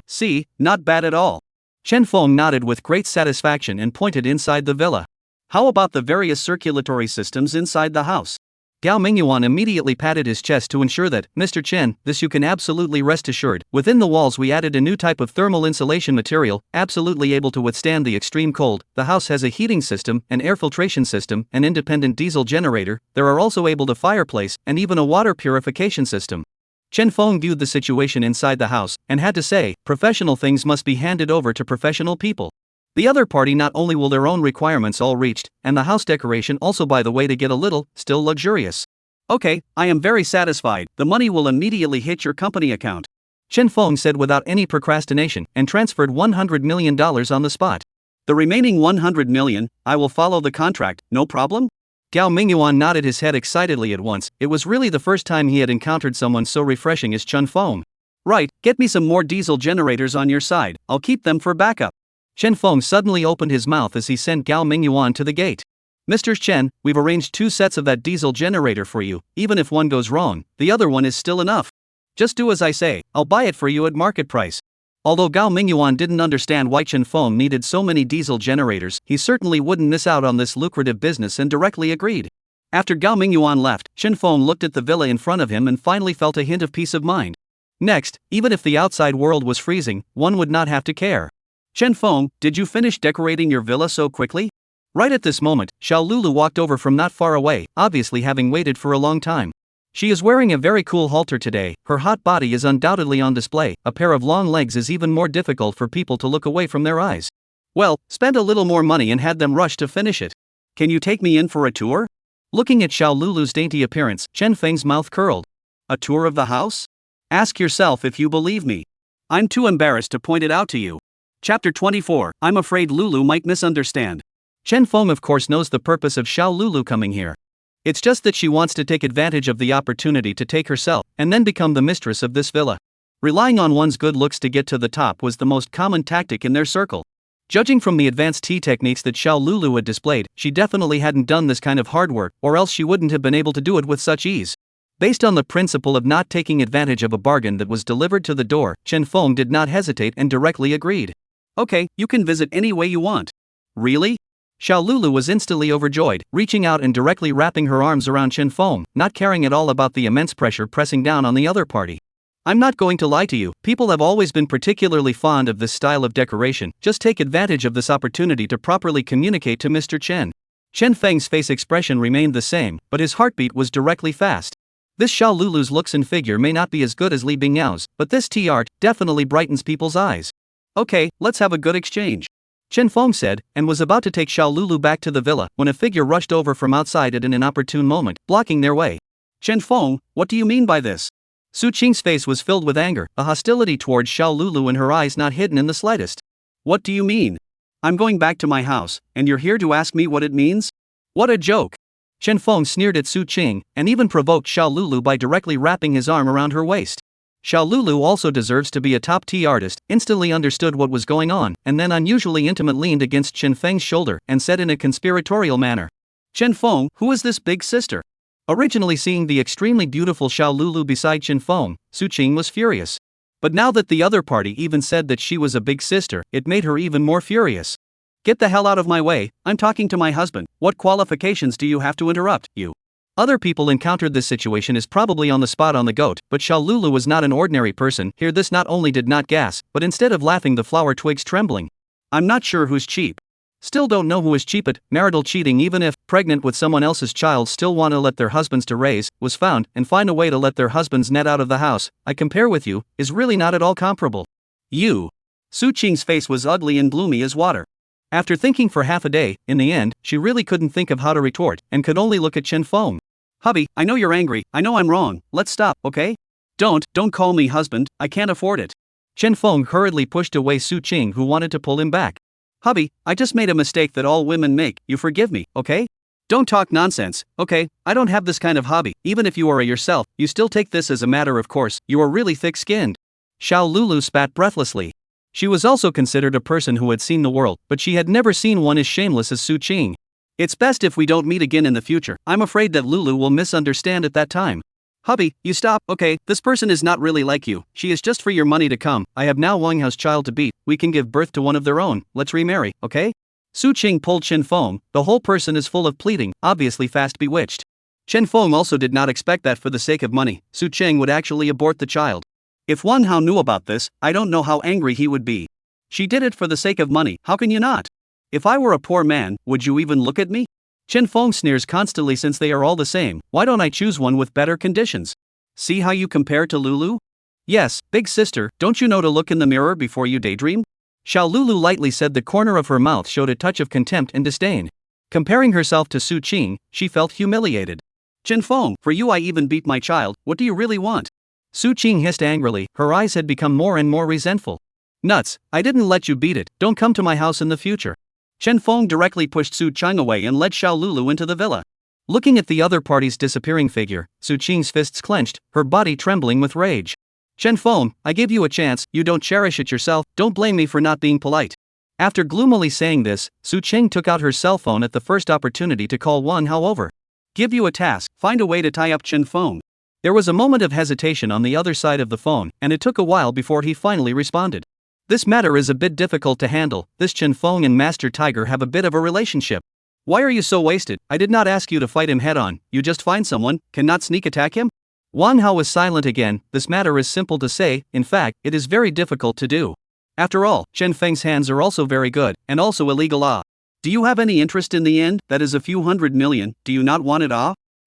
See, not bad at all. Chen Feng nodded with great satisfaction and pointed inside the villa. How about the various circulatory systems inside the house? Gao Mingyuan immediately patted his chest to ensure that, Mr. Chen, this you can absolutely rest assured. Within the walls we added a new type of thermal insulation material, absolutely able to withstand the extreme cold. The house has a heating system, an air filtration system, an independent diesel generator. There are also able to fireplace, and even a water purification system. Chen Feng viewed the situation inside the house, and had to say, professional things must be handed over to professional people. The other party not only will their own requirements all reached, and the house decoration also by the way to get a little, still luxurious. Okay, I am very satisfied, the money will immediately hit your company account. Chen Feng said without any procrastination, and transferred $100 million on the spot. The remaining $100 million, I will follow the contract, no problem? Gao Mingyuan nodded his head excitedly at once. It was really the first time he had encountered someone so refreshing as Chen Feng. Right, get me some more diesel generators on your side, I'll keep them for backup. Chen Feng suddenly opened his mouth as he sent Gao Mingyuan to the gate. Mr. Chen, we've arranged 2 sets of that diesel generator for you. Even if one goes wrong, the other one is still enough. Just do as I say, I'll buy it for you at market price. Although Gao Mingyuan didn't understand why Chen Feng needed so many diesel generators, he certainly wouldn't miss out on this lucrative business and directly agreed. After Gao Mingyuan left, Chen Feng looked at the villa in front of him and finally felt a hint of peace of mind. Next, even if the outside world was freezing, one would not have to care. Chen Feng, did you finish decorating your villa so quickly? Right at this moment, Xiao Lulu walked over from not far away, obviously having waited for a long time. She is wearing a very cool halter today, her hot body is undoubtedly on display, a pair of long legs is even more difficult for people to look away from their eyes. Well, spend a little more money and had them rush to finish it. Can you take me in for a tour? Looking at Xiao Lulu's dainty appearance, Chen Feng's mouth curled. A tour of the house? Ask yourself if you believe me. I'm too embarrassed to point it out to you. Chapter 24, I'm afraid Lulu might misunderstand. Chen Feng of course knows the purpose of Xiao Lulu coming here. It's just that she wants to take advantage of the opportunity to take herself, and then become the mistress of this villa. Relying on one's good looks to get to the top was the most common tactic in their circle. Judging from the advanced tea techniques that Xiao Lulu had displayed, she definitely hadn't done this kind of hard work, or else she wouldn't have been able to do it with such ease. Based on the principle of not taking advantage of a bargain that was delivered to the door, Chen Feng did not hesitate and directly agreed. Okay, you can visit any way you want. Really? Xiao Lulu was instantly overjoyed, reaching out and directly wrapping her arms around Chen Feng, not caring at all about the immense pressure pressing down on the other party. I'm not going to lie to you, people have always been particularly fond of this style of decoration, just take advantage of this opportunity to properly communicate to Mr. Chen. Chen Feng's face expression remained the same, but his heartbeat was directly fast. This Xiao Lulu's looks and figure may not be as good as Li Bingyao's, but this tea art definitely brightens people's eyes. Okay, let's have a good exchange. Chen Feng said, and was about to take Xiao Lulu back to the villa, when a figure rushed over from outside at an inopportune moment, blocking their way. Chen Feng, what do you mean by this? Su Qing's face was filled with anger, a hostility towards Xiao Lulu in her eyes not hidden in the slightest. What do you mean? I'm going back to my house, and you're here to ask me what it means? What a joke! Chen Feng sneered at Su Qing, and even provoked Xiao Lulu by directly wrapping his arm around her waist. Xiao Lulu also deserves to be a top tea artist, instantly understood what was going on, and then unusually intimate leaned against Chen Feng's shoulder and said in a conspiratorial manner. Chen Feng, who is this big sister? Originally seeing the extremely beautiful Xiao Lulu beside Chen Feng, Su Qing was furious. But now that the other party even said that she was a big sister, it made her even more furious. Get the hell out of my way, I'm talking to my husband, what qualifications do you have to interrupt, you? Other people encountered this situation as probably on the spot on the goat, but Xiao Lulu was not an ordinary person. Here this not only did not gasp, but instead of laughing the flower twigs trembling. I'm not sure who's cheap. Still don't know who is cheap at marital cheating, even if, pregnant with someone else's child, still want to let their husbands to raise, was found, and find a way to let their husbands net out of the house, I compare with you, is really not at all comparable. You. Su Qing's face was ugly and gloomy as water. After thinking for half a day, in the end, she really couldn't think of how to retort, and could only look at Chen Feng. Hubby, I know you're angry, I know I'm wrong, let's stop, okay? Don't call me husband, I can't afford it. Chen Feng hurriedly pushed away Su Qing, who wanted to pull him back. Hubby, I just made a mistake that all women make, you forgive me, okay? Don't talk nonsense, okay? I don't have this kind of hobby, even if you are a yourself, you still take this as a matter of course, you are really thick-skinned. Xiao Lulu spat breathlessly. She was also considered a person who had seen the world, but she had never seen one as shameless as Su Qing. It's best if we don't meet again in the future, I'm afraid that Lulu will misunderstand at that time. Hubby, you stop, okay, this person is not really like you, she is just for your money to come, I have now Wang Hao's child to beat, we can give birth to one of their own, let's remarry, okay? Su Qing pulled Chen Feng, the whole person is full of pleading, obviously fast bewitched. Chen Feng also did not expect that for the sake of money, Su Qing would actually abort the child. If Wang Hao knew about this, I don't know how angry he would be. She did it for the sake of money, how can you not? If I were a poor man, would you even look at me? Chen Feng sneers constantly since they are all the same, why don't I choose one with better conditions? See how you compare to Lulu? Yes, big sister, don't you know to look in the mirror before you daydream? Xiao Lulu lightly said, the corner of her mouth showed a touch of contempt and disdain. Comparing herself to Su Qing, she felt humiliated. Chen Feng, for you I even beat my child, what do you really want? Su Qing hissed angrily, her eyes had become more and more resentful. Nuts, I didn't let you beat it, don't come to my house in the future. Chen Feng directly pushed Su Qing away and led Xiao Lulu into the villa. Looking at the other party's disappearing figure, Su Qing's fists clenched, her body trembling with rage. Chen Feng, I gave you a chance, you don't cherish it yourself, don't blame me for not being polite. After gloomily saying this, Su Qing took out her cell phone at the first opportunity to call Wang Hao over. Give you a task, find a way to tie up Chen Feng. There was a moment of hesitation on the other side of the phone, and it took a while before he finally responded. This matter is a bit difficult to handle, this Chen Feng and Master Tiger have a bit of a relationship. Why are you so wasted? I did not ask you to fight him head on, you just find someone, cannot sneak attack him? Wang Hao was silent again, this matter is simple to say, in fact, it is very difficult to do. After all, Chen Feng's hands are also very good, and also illegal Do you have any interest in the end? That is a few $100 million, do you not want it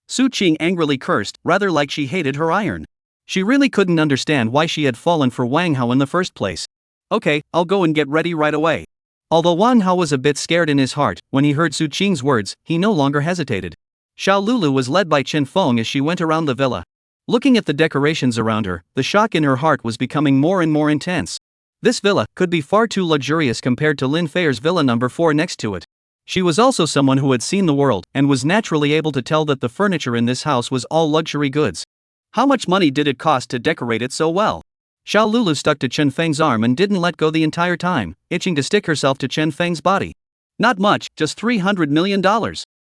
Su Qing angrily cursed, rather like she hated her iron. She really couldn't understand why she had fallen for Wang Hao in the first place. Okay, I'll go and get ready right away. Although Wang Hao was a bit scared in his heart, when he heard Su Qing's words, he no longer hesitated. Xiao Lulu was led by Chen Feng as she went around the villa. Looking at the decorations around her, the shock in her heart was becoming more and more intense. This villa could be far too luxurious compared to Lin Feier's villa number 4 next to it. She was also someone who had seen the world and was naturally able to tell that the furniture in this house was all luxury goods. How much money did it cost to decorate it so well? Xiao Lulu stuck to Chen Feng's arm and didn't let go the entire time, itching to stick herself to Chen Feng's body. Not much, just $300 million.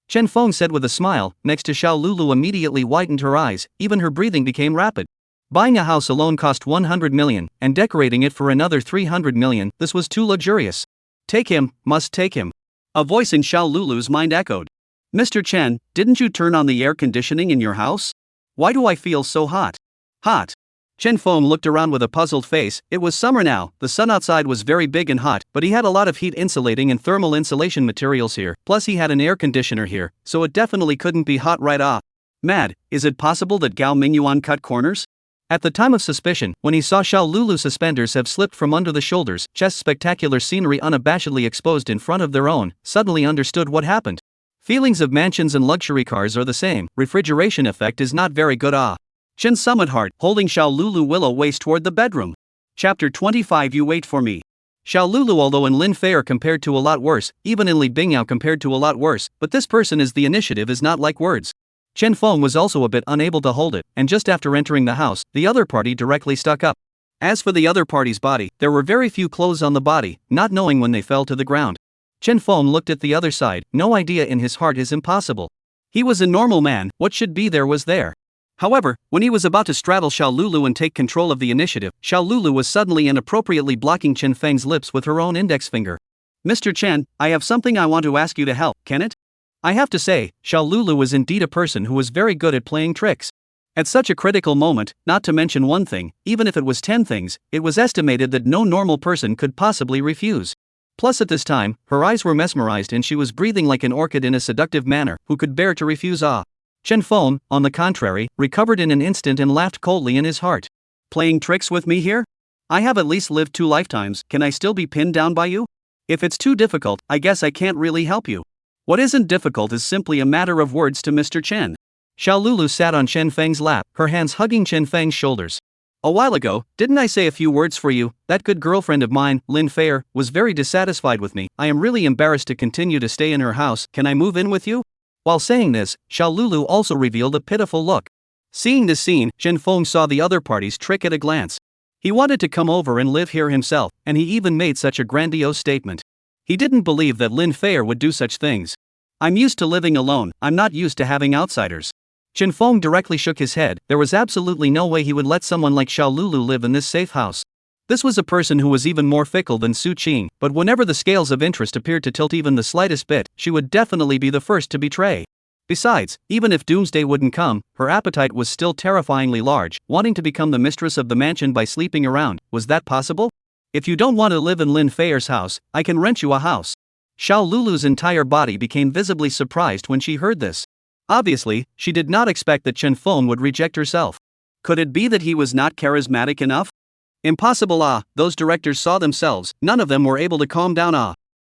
Chen Feng said with a smile. Next to Xiao Lulu immediately widened her eyes, even her breathing became rapid. Buying a house alone cost 100 million, and decorating it for another 300 million, this was too luxurious. Take him, must take him. A voice in Xiao Lulu's mind echoed. Mr. Chen, didn't you turn on the air conditioning in your house? Why do I feel so hot? Hot. Chen Feng looked around with a puzzled face. It was summer now, the sun outside was very big and hot, but he had a lot of heat insulating and thermal insulation materials here, plus he had an air conditioner here, so it definitely couldn't be hot right Mad, is it possible that Gao Mingyuan cut corners? At the time of suspicion, when he saw Xiao Lulu's suspenders have slipped from under the shoulders, chest spectacular scenery unabashedly exposed in front of their own, suddenly understood what happened. Feelings of mansions and luxury cars are the same, refrigeration effect is not very good Chen summoned hard, holding Xiao Lulu willow waist toward the bedroom. Chapter 25 You wait for me. Xiao Lulu although in Lin Feier compared to a lot worse, even in Li Bingyao compared to a lot worse, but this person is the initiative is not like words. Chen Feng was also a bit unable to hold it, and just after entering the house, the other party directly stuck up. As for the other party's body, there were very few clothes on the body, not knowing when they fell to the ground. Chen Feng looked at the other side, no idea in his heart is impossible. He was a normal man, what should be there was there. However, when he was about to straddle Xiao Lulu and take control of the initiative, Xiao Lulu was suddenly and appropriately blocking Chen Feng's lips with her own index finger. Mr. Chen, I have something I want to ask you to help, can it? I have to say, Xiao Lulu was indeed a person who was very good at playing tricks. At such a critical moment, not to mention one thing, even if it was 10 things, it was estimated that no normal person could possibly refuse. Plus at this time, her eyes were mesmerized and she was breathing like an orchid in a seductive manner, who could bear to refuse Chen Feng, on the contrary, recovered in an instant and laughed coldly in his heart. Playing tricks with me here? I have at least lived 2 lifetimes, can I still be pinned down by you? If it's too difficult, I guess I can't really help you. What isn't difficult is simply a matter of words to Mr. Chen. Xiao Lulu sat on Chen Feng's lap, her hands hugging Chen Feng's shoulders. A while ago, didn't I say a few words for you? That good girlfriend of mine, Lin Feier, was very dissatisfied with me. I am really embarrassed to continue to stay in her house, can I move in with you? While saying this, Xiao Lulu also revealed a pitiful look. Seeing this scene, Chen Feng saw the other party's trick at a glance. He wanted to come over and live here himself, and he even made such a grandiose statement. He didn't believe that Lin Feier would do such things. I'm used to living alone, I'm not used to having outsiders. Chen Feng directly shook his head, there was absolutely no way he would let someone like Xiao Lulu live in this safe house. This was a person who was even more fickle than Su Qing, but whenever the scales of interest appeared to tilt even the slightest bit, she would definitely be the first to betray. Besides, even if doomsday wouldn't come, her appetite was still terrifyingly large, wanting to become the mistress of the mansion by sleeping around. Was that possible? If you don't want to live in Lin Feier's house, I can rent you a house. Xiao Lulu's entire body became visibly surprised when she heard this. Obviously, she did not expect that Chen Feng would reject herself. Could it be that he was not charismatic enough? Impossible those directors saw themselves, none of them were able to calm down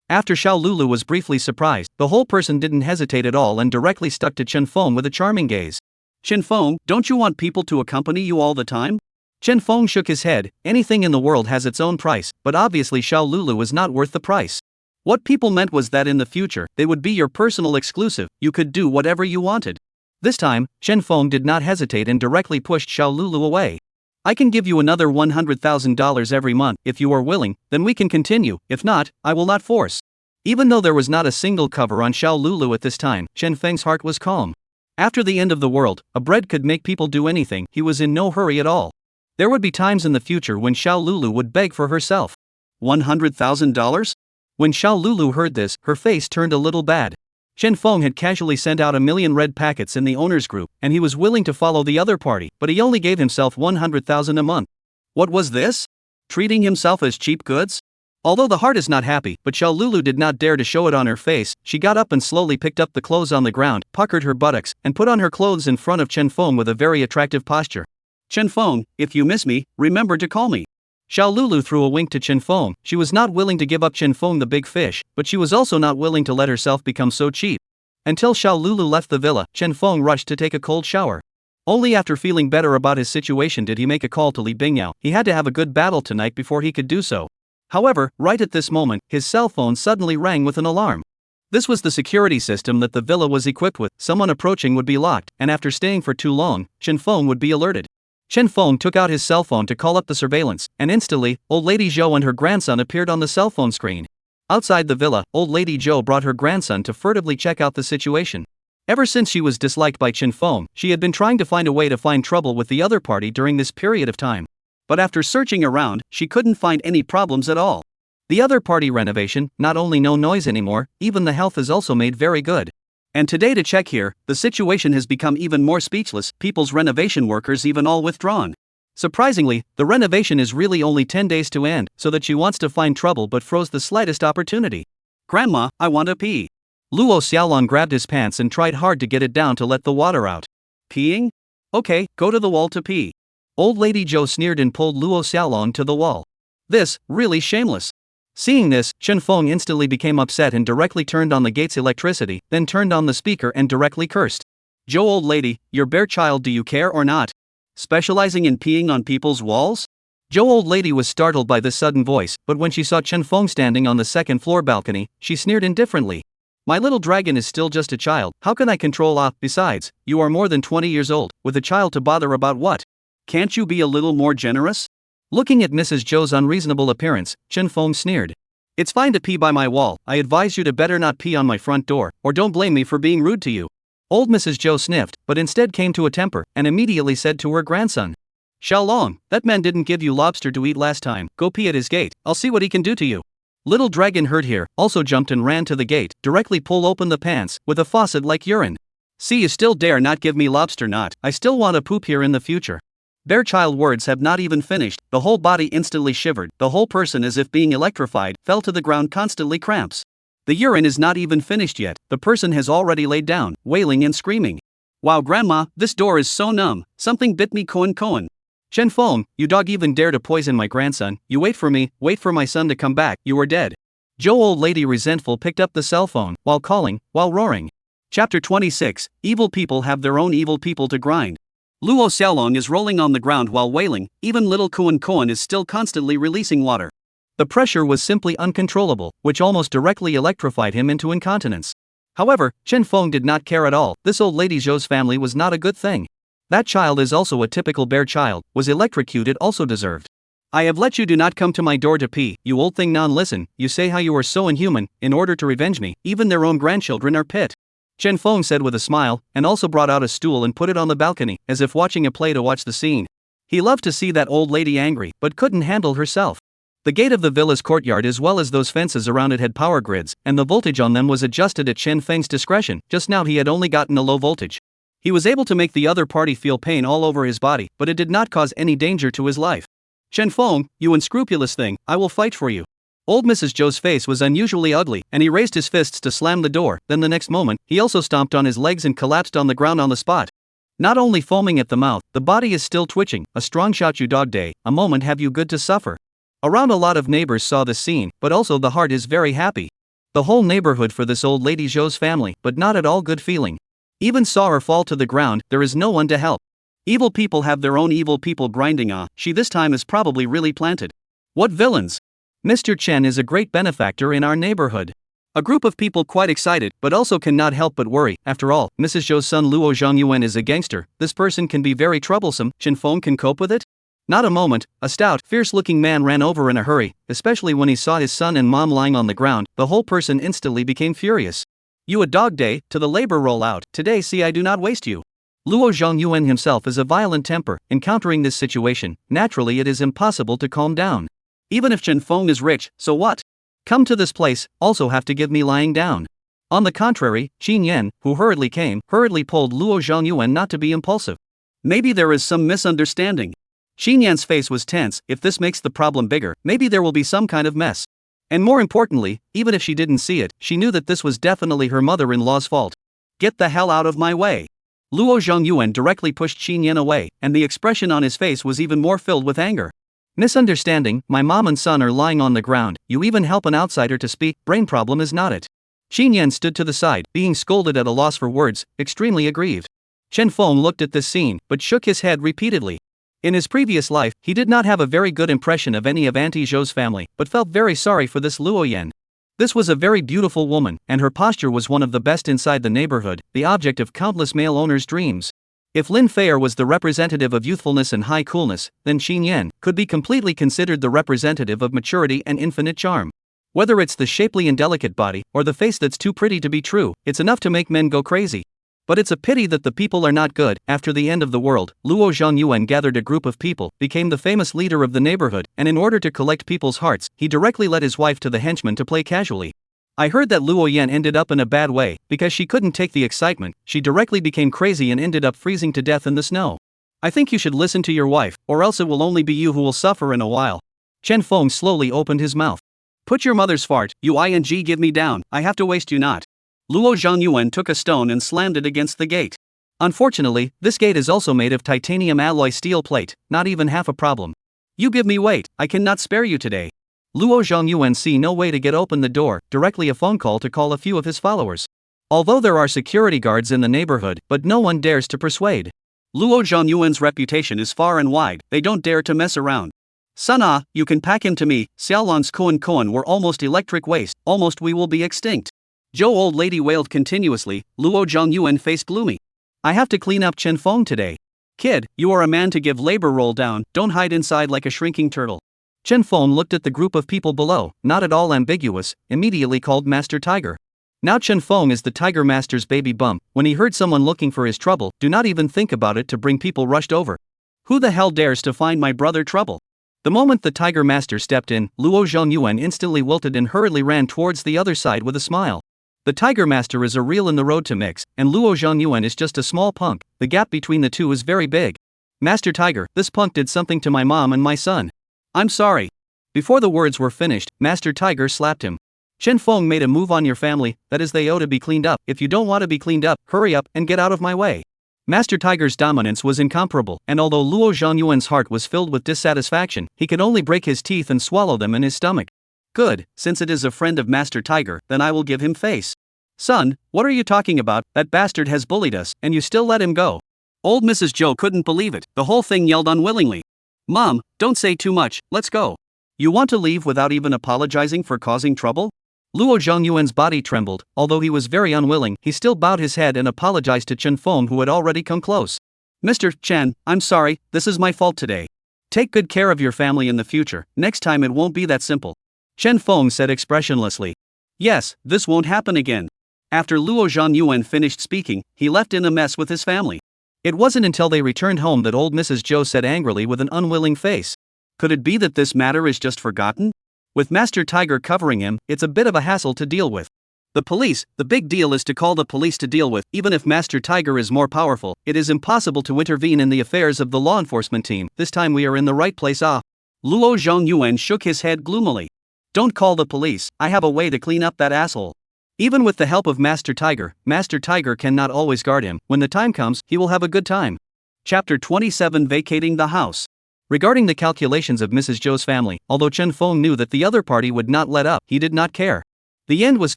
After Xiao Lulu was briefly surprised, the whole person didn't hesitate at all and directly stuck to Chen Feng with a charming gaze. Chen Feng, don't you want people to accompany you all the time? Chen Feng shook his head, anything in the world has its own price, but obviously Xiao Lulu was not worth the price. What people meant was that in the future, they would be your personal exclusive, you could do whatever you wanted. This time, Chen Feng did not hesitate and directly pushed Xiao Lulu away. I can give you another $100,000 every month, if you are willing, then we can continue, if not, I will not force. Even though there was not a single cover on Xiao Lulu at this time, Chen Feng's heart was calm. After the end of the world, a bread could make people do anything, he was in no hurry at all. There would be times in the future when Xiao Lulu would beg for herself. $100,000? When Xiao Lulu heard this, her face turned a little bad. Chen Feng had casually sent out 1,000,000 red packets in the owner's group, and he was willing to follow the other party, but he only gave himself $100,000 a month. What was this? Treating himself as cheap goods? Although the heart is not happy, but Xiao Lulu did not dare to show it on her face. She got up and slowly picked up the clothes on the ground, puckered her buttocks, and put on her clothes in front of Chen Feng with a very attractive posture. Chen Feng, if you miss me, remember to call me. Xiao Lulu threw a wink to Chen Feng. She was not willing to give up Chen Feng the big fish, but she was also not willing to let herself become so cheap. Until Xiao Lulu left the villa, Chen Feng rushed to take a cold shower. Only after feeling better about his situation did he make a call to Li Bingyao. He had to have a good battle tonight before he could do so. However, right at this moment, his cell phone suddenly rang with an alarm. This was the security system that the villa was equipped with. Someone approaching would be locked, and after staying for too long, Chen Feng would be alerted. Chen Feng took out his cell phone to call up the surveillance, and instantly, old lady Zhou and her grandson appeared on the cell phone screen. Outside the villa, old lady Zhou brought her grandson to furtively check out the situation. Ever since she was disliked by Chen Feng, she had been trying to find a way to find trouble with the other party during this period of time. But after searching around, she couldn't find any problems at all. The other party renovation, not only no noise anymore, even the health is also made very good. And today to check here, the situation has become even more speechless, people's renovation workers even all withdrawn. Surprisingly, the renovation is really only 10 days to end, so that she wants to find trouble but froze the slightest opportunity. Grandma, I want to pee. Luo Xiaolong grabbed his pants and tried hard to get it down to let the water out. Peeing? Okay, go to the wall to pee. Old lady Zhou sneered and pulled Luo Xiaolong to the wall. This, really shameless. Seeing this, Chen Feng instantly became upset and directly turned on the gate's electricity, then turned on the speaker and directly cursed. Zhou old lady, your bare child, do you care or not? Specializing in peeing on people's walls? Zhou old lady was startled by this sudden voice, but when she saw Chen Feng standing on the second floor balcony, she sneered indifferently. My little dragon is still just a child, how can I control besides, you are more than 20 years old, with a child to bother about what? Can't you be a little more generous? Looking at Mrs. Zhou's unreasonable appearance, Chen Feng sneered. It's fine to pee by my wall, I advise you to better not pee on my front door, or don't blame me for being rude to you. Old Mrs. Zhou sniffed, but instead came to a temper, and immediately said to her grandson. Xiaolong, that man didn't give you lobster to eat last time, go pee at his gate, I'll see what he can do to you. Little dragon heard here, also jumped and ran to the gate, directly pull open the pants, with a faucet like urine. See, you still dare not give me lobster not, I still want to poop here in the future. Bare child words have not even finished, the whole body instantly shivered, the whole person as if being electrified, fell to the ground constantly cramps. The urine is not even finished yet, the person has already laid down, wailing and screaming. Wow grandma, this door is so numb, something bit me Koan. Chen Feng, you dog even dare to poison my grandson, you wait for me, wait for my son to come back, you are dead. Zhou old lady resentful picked up the cell phone, while calling, while roaring. Chapter 26, Evil people have their own evil people to grind. Luo Xiaolong is rolling on the ground while wailing, even little Koan is still constantly releasing water. The pressure was simply uncontrollable, which almost directly electrified him into incontinence. However, Chen Feng did not care at all, this old lady Zhou's family was not a good thing. That child is also a typical bear child, was electrocuted also deserved. I have let you do not come to my door to pee, you old thing listen, you say how you are so inhuman, in order to revenge me, even their own grandchildren are pit. Chen Feng said with a smile, and also brought out a stool and put it on the balcony, as if watching a play to watch the scene. He loved to see that old lady angry, but couldn't handle herself. The gate of the villa's courtyard as well as those fences around it had power grids, and the voltage on them was adjusted at Chen Feng's discretion, just now he had only gotten a low voltage. He was able to make the other party feel pain all over his body, but it did not cause any danger to his life. Chen Feng, you unscrupulous thing, I will fight for you. Old Mrs. Zhou's face was unusually ugly, and he raised his fists to slam the door, then the next moment, he also stomped on his legs and collapsed on the ground on the spot. Not only foaming at the mouth, the body is still twitching, a strong shot you dog day, a moment have you good to suffer. Around a lot of neighbors saw this scene, but also the heart is very happy. The whole neighborhood for this old lady Zhou's family, but not at all good feeling. Even saw her fall to the ground, there is no one to help. Evil people have their own evil people grinding she this time is probably really planted. What villains! Mr. Chen is a great benefactor in our neighborhood. A group of people quite excited, but also cannot help but worry, after all, Mrs. Zhou's son Luo Zhongyuan is a gangster, this person can be very troublesome, Chen Feng can cope with it? Not a moment, a stout, fierce-looking man ran over in a hurry, especially when he saw his son and mom lying on the ground, the whole person instantly became furious. You a dog day, to the labor roll out, today see I do not waste you. Luo Zhongyuan himself is a violent temper, encountering this situation, naturally it is impossible to calm down. Even if Chen Feng is rich, so what? Come to this place, also have to give me lying down. On the contrary, Qin Yan, who hurriedly came, hurriedly pulled Luo Zhongyuan not to be impulsive. Maybe there is some misunderstanding. Xin Yan's face was tense. If this makes the problem bigger, maybe there will be some kind of mess. And more importantly, even if she didn't see it, she knew that this was definitely her mother-in-law's fault. Get the hell out of my way. Luo Zhongyuan directly pushed Xin Yan away, and the expression on his face was even more filled with anger. Misunderstanding, my mom and son are lying on the ground, you even help an outsider to speak, brain problem is not it. Xin Yan stood to the side, being scolded at a loss for words, extremely aggrieved. Chen Feng looked at this scene, but shook his head repeatedly. In his previous life, he did not have a very good impression of any of Auntie Zhou's family, but felt very sorry for this Luo Yan. This was a very beautiful woman, and her posture was one of the best inside the neighborhood, the object of countless male owners' dreams. If Lin Feier was the representative of youthfulness and high coolness, then Xin Yan could be completely considered the representative of maturity and infinite charm. Whether it's the shapely and delicate body, or the face that's too pretty to be true, it's enough to make men go crazy. But it's a pity that the people are not good. After the end of the world, Luo Zhongyuan gathered a group of people, became the famous leader of the neighborhood, and in order to collect people's hearts, he directly led his wife to the henchmen to play casually. I heard that Luo Yan ended up in a bad way, because she couldn't take the excitement, she directly became crazy and ended up freezing to death in the snow. I think you should listen to your wife, or else it will only be you who will suffer in a while. Chen Feng slowly opened his mouth. Put your mother's fart, give me down, I have to waste you not. Luo Zhongyuan took a stone and slammed it against the gate. Unfortunately, this gate is also made of titanium alloy steel plate, not even half a problem. You give me weight, I cannot spare you today. Luo Zhongyuan see no way to get open the door, directly a phone call to call a few of his followers. Although there are security guards in the neighborhood, but no one dares to persuade. Luo Zhongyuan's reputation is far and wide, they don't dare to mess around. Sana, you can pack him to me, Xiaolan's koan were almost electric waste, almost we will be extinct. Zhou old lady wailed continuously, Luo Zhongyuan face gloomy. I have to clean up Chen Feng today. Kid, you are a man to give labor roll down, don't hide inside like a shrinking turtle. Chen Feng looked at the group of people below, not at all ambiguous, immediately called Master Tiger. Now Chen Feng is the Tiger Master's baby bump. When he heard someone looking for his trouble, do not even think about it to bring people rushed over. Who the hell dares to find my brother trouble? The moment the Tiger Master stepped in, Luo Zhongyuan instantly wilted and hurriedly ran towards the other side with a smile. The Tiger Master is a real in the road to mix, and Luo Zhongyuan is just a small punk. The gap between the two is very big. Master Tiger, this punk did something to my mom and my son. I'm sorry. Before the words were finished, Master Tiger slapped him. Chen Feng made a move on your family, that is they owe to be cleaned up. If you don't want to be cleaned up, hurry up and get out of my way. Master Tiger's dominance was incomparable, and although Luo Zhongyuan's heart was filled with dissatisfaction, he could only break his teeth and swallow them in his stomach. Good, since it is a friend of Master Tiger, then I will give him face. Son, what are you talking about? That bastard has bullied us, and you still let him go. Old Mrs. Zhou couldn't believe it, the whole thing yelled unwillingly. Mom, don't say too much, let's go. You want to leave without even apologizing for causing trouble? Luo Zhongyuan's body trembled, although he was very unwilling, he still bowed his head and apologized to Chen Feng who had already come close. Mr. Chen, I'm sorry, this is my fault today. Take good care of your family in the future, next time it won't be that simple. Chen Feng said expressionlessly. Yes, this won't happen again. After Luo Zhongyuan finished speaking, he left in a mess with his family. It wasn't until they returned home that old Mrs. Zhou said angrily with an unwilling face. Could it be that this matter is just forgotten? With Master Tiger covering him, it's a bit of a hassle to deal with. The police, the big deal is to call the police to deal with. Even if Master Tiger is more powerful, it is impossible to intervene in the affairs of the law enforcement team. This time we are in the right place. Luo Zhongyuan shook his head gloomily. Don't call the police, I have a way to clean up that asshole. Even with the help of Master Tiger cannot always guard him. When the time comes, he will have a good time. Chapter 27 Vacating the House. Regarding the calculations of Mrs. Zhou's family, although Chen Feng knew that the other party would not let up, he did not care. The end was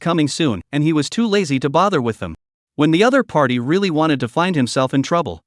coming soon, and he was too lazy to bother with them. When the other party really wanted to find himself in trouble,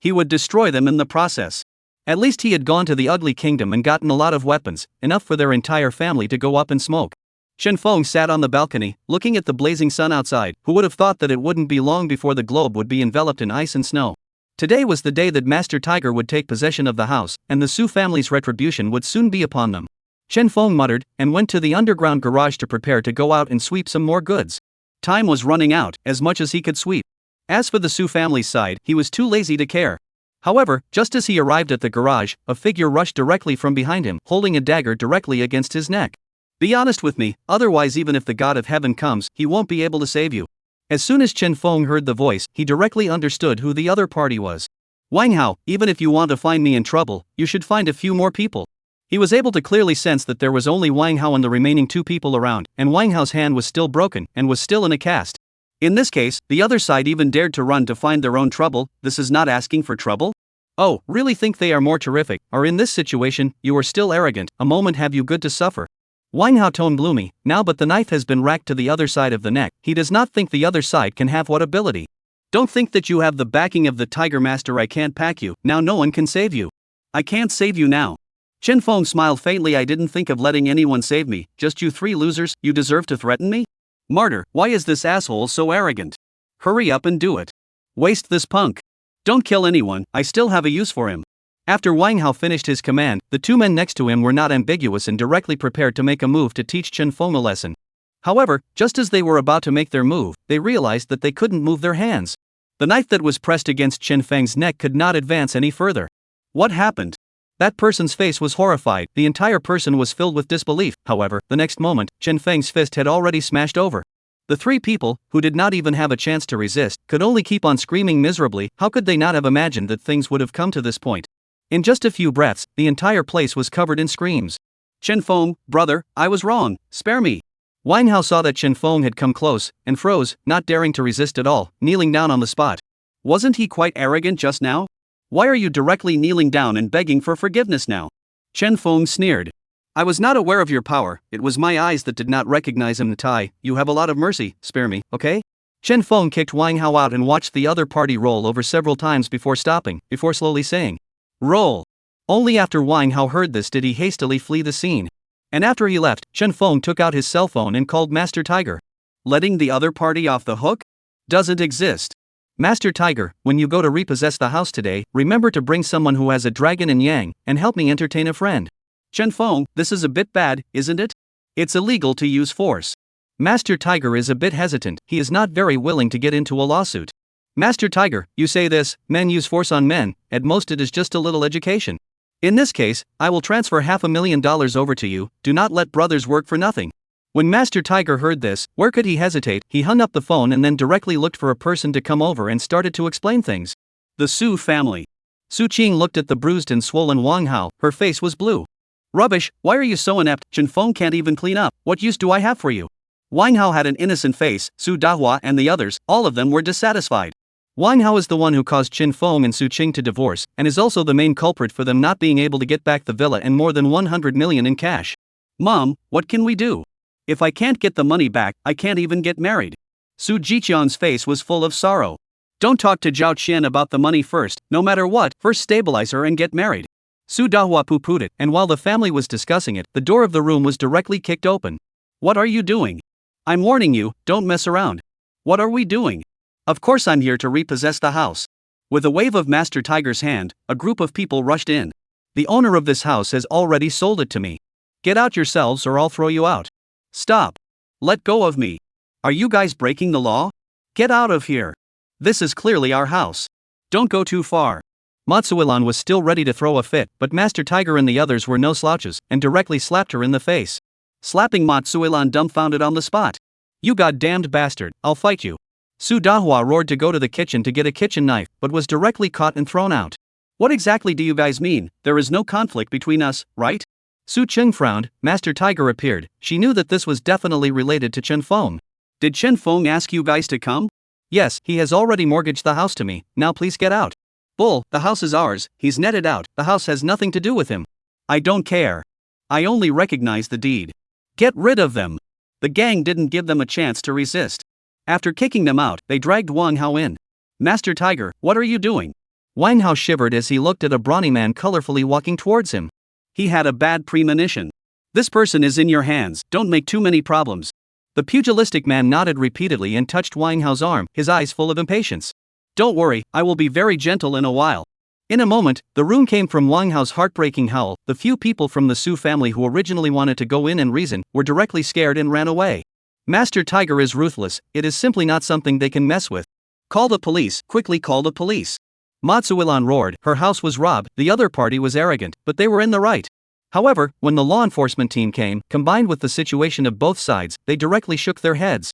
he would destroy them in the process. At least he had gone to the ugly kingdom and gotten a lot of weapons, enough for their entire family to go up in smoke. Chen Feng sat on the balcony, looking at the blazing sun outside. Who would have thought that it wouldn't be long before the globe would be enveloped in ice and snow? Today was the day that Master Tiger would take possession of the house, and the Su family's retribution would soon be upon them. Chen Feng muttered, and went to the underground garage to prepare to go out and sweep some more goods. Time was running out, as much as he could sweep. As for the Su family's side, he was too lazy to care. However, just as he arrived at the garage, a figure rushed directly from behind him, holding a dagger directly against his neck. Be honest with me, otherwise even if the God of Heaven comes, he won't be able to save you. As soon as Chen Feng heard the voice, he directly understood who the other party was. Wang Hao, even if you want to find me in trouble, you should find a few more people. He was able to clearly sense that there was only Wang Hao and the remaining two people around, and Wang Hao's hand was still broken and was still in a cast. In this case, the other side even dared to run to find their own trouble. This is not asking for trouble? Oh, really think they are more terrific, or in this situation, you are still arrogant, a moment have you good to suffer. Wang Hao tone gloomy, now but the knife has been racked to the other side of the neck, he does not think the other side can have what ability. Don't think that you have the backing of the Tiger Master, I can't pack you, now no one can save you. I can't save you now. Chen Feng smiled faintly, I didn't think of letting anyone save me, just you three losers, you deserve to threaten me? Martyr, why is this asshole so arrogant? Hurry up and do it. Waste this punk. Don't kill anyone, I still have a use for him. After Wang Hao finished his command, the two men next to him were not ambiguous and directly prepared to make a move to teach Chen Feng a lesson. However, just as they were about to make their move, they realized that they couldn't move their hands. The knife that was pressed against Chen Feng's neck could not advance any further. What happened? That person's face was horrified, the entire person was filled with disbelief. However, the next moment, Chen Feng's fist had already smashed over. The three people, who did not even have a chance to resist, could only keep on screaming miserably. How could they not have imagined that things would have come to this point? In just a few breaths, the entire place was covered in screams. Chen Feng, brother, I was wrong, spare me. Wang Hao saw that Chen Feng had come close, and froze, not daring to resist at all, kneeling down on the spot. Wasn't he quite arrogant just now? Why are you directly kneeling down and begging for forgiveness now? Chen Feng sneered. I was not aware of your power, it was my eyes that did not recognize him. Tai, you have a lot of mercy, spare me, okay? Chen Feng kicked Wang Hao out and watched the other party roll over several times before stopping, before slowly saying, roll. Only after Wang Hao heard this did he hastily flee the scene. And after he left, Chen Feng took out his cell phone and called Master Tiger. Letting the other party off the hook? Doesn't exist. Master Tiger, when you go to repossess the house today, remember to bring someone who has a dragon in Yang, and help me entertain a friend. Chen Feng, this is a bit bad, isn't it? It's illegal to use force. Master Tiger is a bit hesitant, he is not very willing to get into a lawsuit. Master Tiger, you say this, men use force on men, at most it is just a little education. In this case, I will transfer $500,000 over to you, do not let brothers work for nothing. When Master Tiger heard this, where could he hesitate? He hung up the phone and then directly looked for a person to come over and started to explain things. The Su family. Su Qing looked at the bruised and swollen Wang Hao, her face was blue. Rubbish, why are you so inept? Chen Feng can't even clean up, what use do I have for you? Wang Hao had an innocent face, Su Dahua and the others, all of them were dissatisfied. Wang Hao is the one who caused Chen Feng and Su Qing to divorce, and is also the main culprit for them not being able to get back the villa and more than 100 million in cash. Mom, what can we do? If I can't get the money back, I can't even get married. Su Jiqian's face was full of sorrow. Don't talk to Zhao Qian about the money first, no matter what, first stabilize her and get married. Su Dahua poo-pooed it, and while the family was discussing it, the door of the room was directly kicked open. What are you doing? I'm warning you, don't mess around. What are we doing? Of course I'm here to repossess the house. With a wave of Master Tiger's hand, a group of people rushed in. The owner of this house has already sold it to me. Get out yourselves or I'll throw you out. Stop. Let go of me. Are you guys breaking the law? Get out of here. This is clearly our house. Don't go too far. Matsuilan was still ready to throw a fit, but Master Tiger and the others were no slouches, and directly slapped her in the face. Slapping Matsuilan dumbfounded on the spot. You goddamned bastard, I'll fight you. Su Dahua roared to go to the kitchen to get a kitchen knife, but was directly caught and thrown out. What exactly do you guys mean? There is no conflict between us, right? Su Qing frowned, Master Tiger appeared, she knew that this was definitely related to Chen Feng. Did Chen Feng ask you guys to come? Yes, he has already mortgaged the house to me, now please get out. Bull, the house is ours, he's netted out, the house has nothing to do with him. I don't care. I only recognize the deed. Get rid of them. The gang didn't give them a chance to resist. After kicking them out, they dragged Wang Hao in. Master Tiger, what are you doing? Wang Hao shivered as he looked at a brawny man colorfully walking towards him. He had a bad premonition. This person is in your hands, don't make too many problems. The pugilistic man nodded repeatedly and touched Wang Hao's arm, his eyes full of impatience. Don't worry, I will be very gentle in a while. In a moment, the room came from Wang Hao's heartbreaking howl. The few people from the Su family who originally wanted to go in and reason were directly scared and ran away. Master Tiger is ruthless, it is simply not something they can mess with. Call the police, quickly call the police. Matsuilan roared, her house was robbed, the other party was arrogant, but they were in the right. However, when the law enforcement team came, combined with the situation of both sides, they directly shook their heads.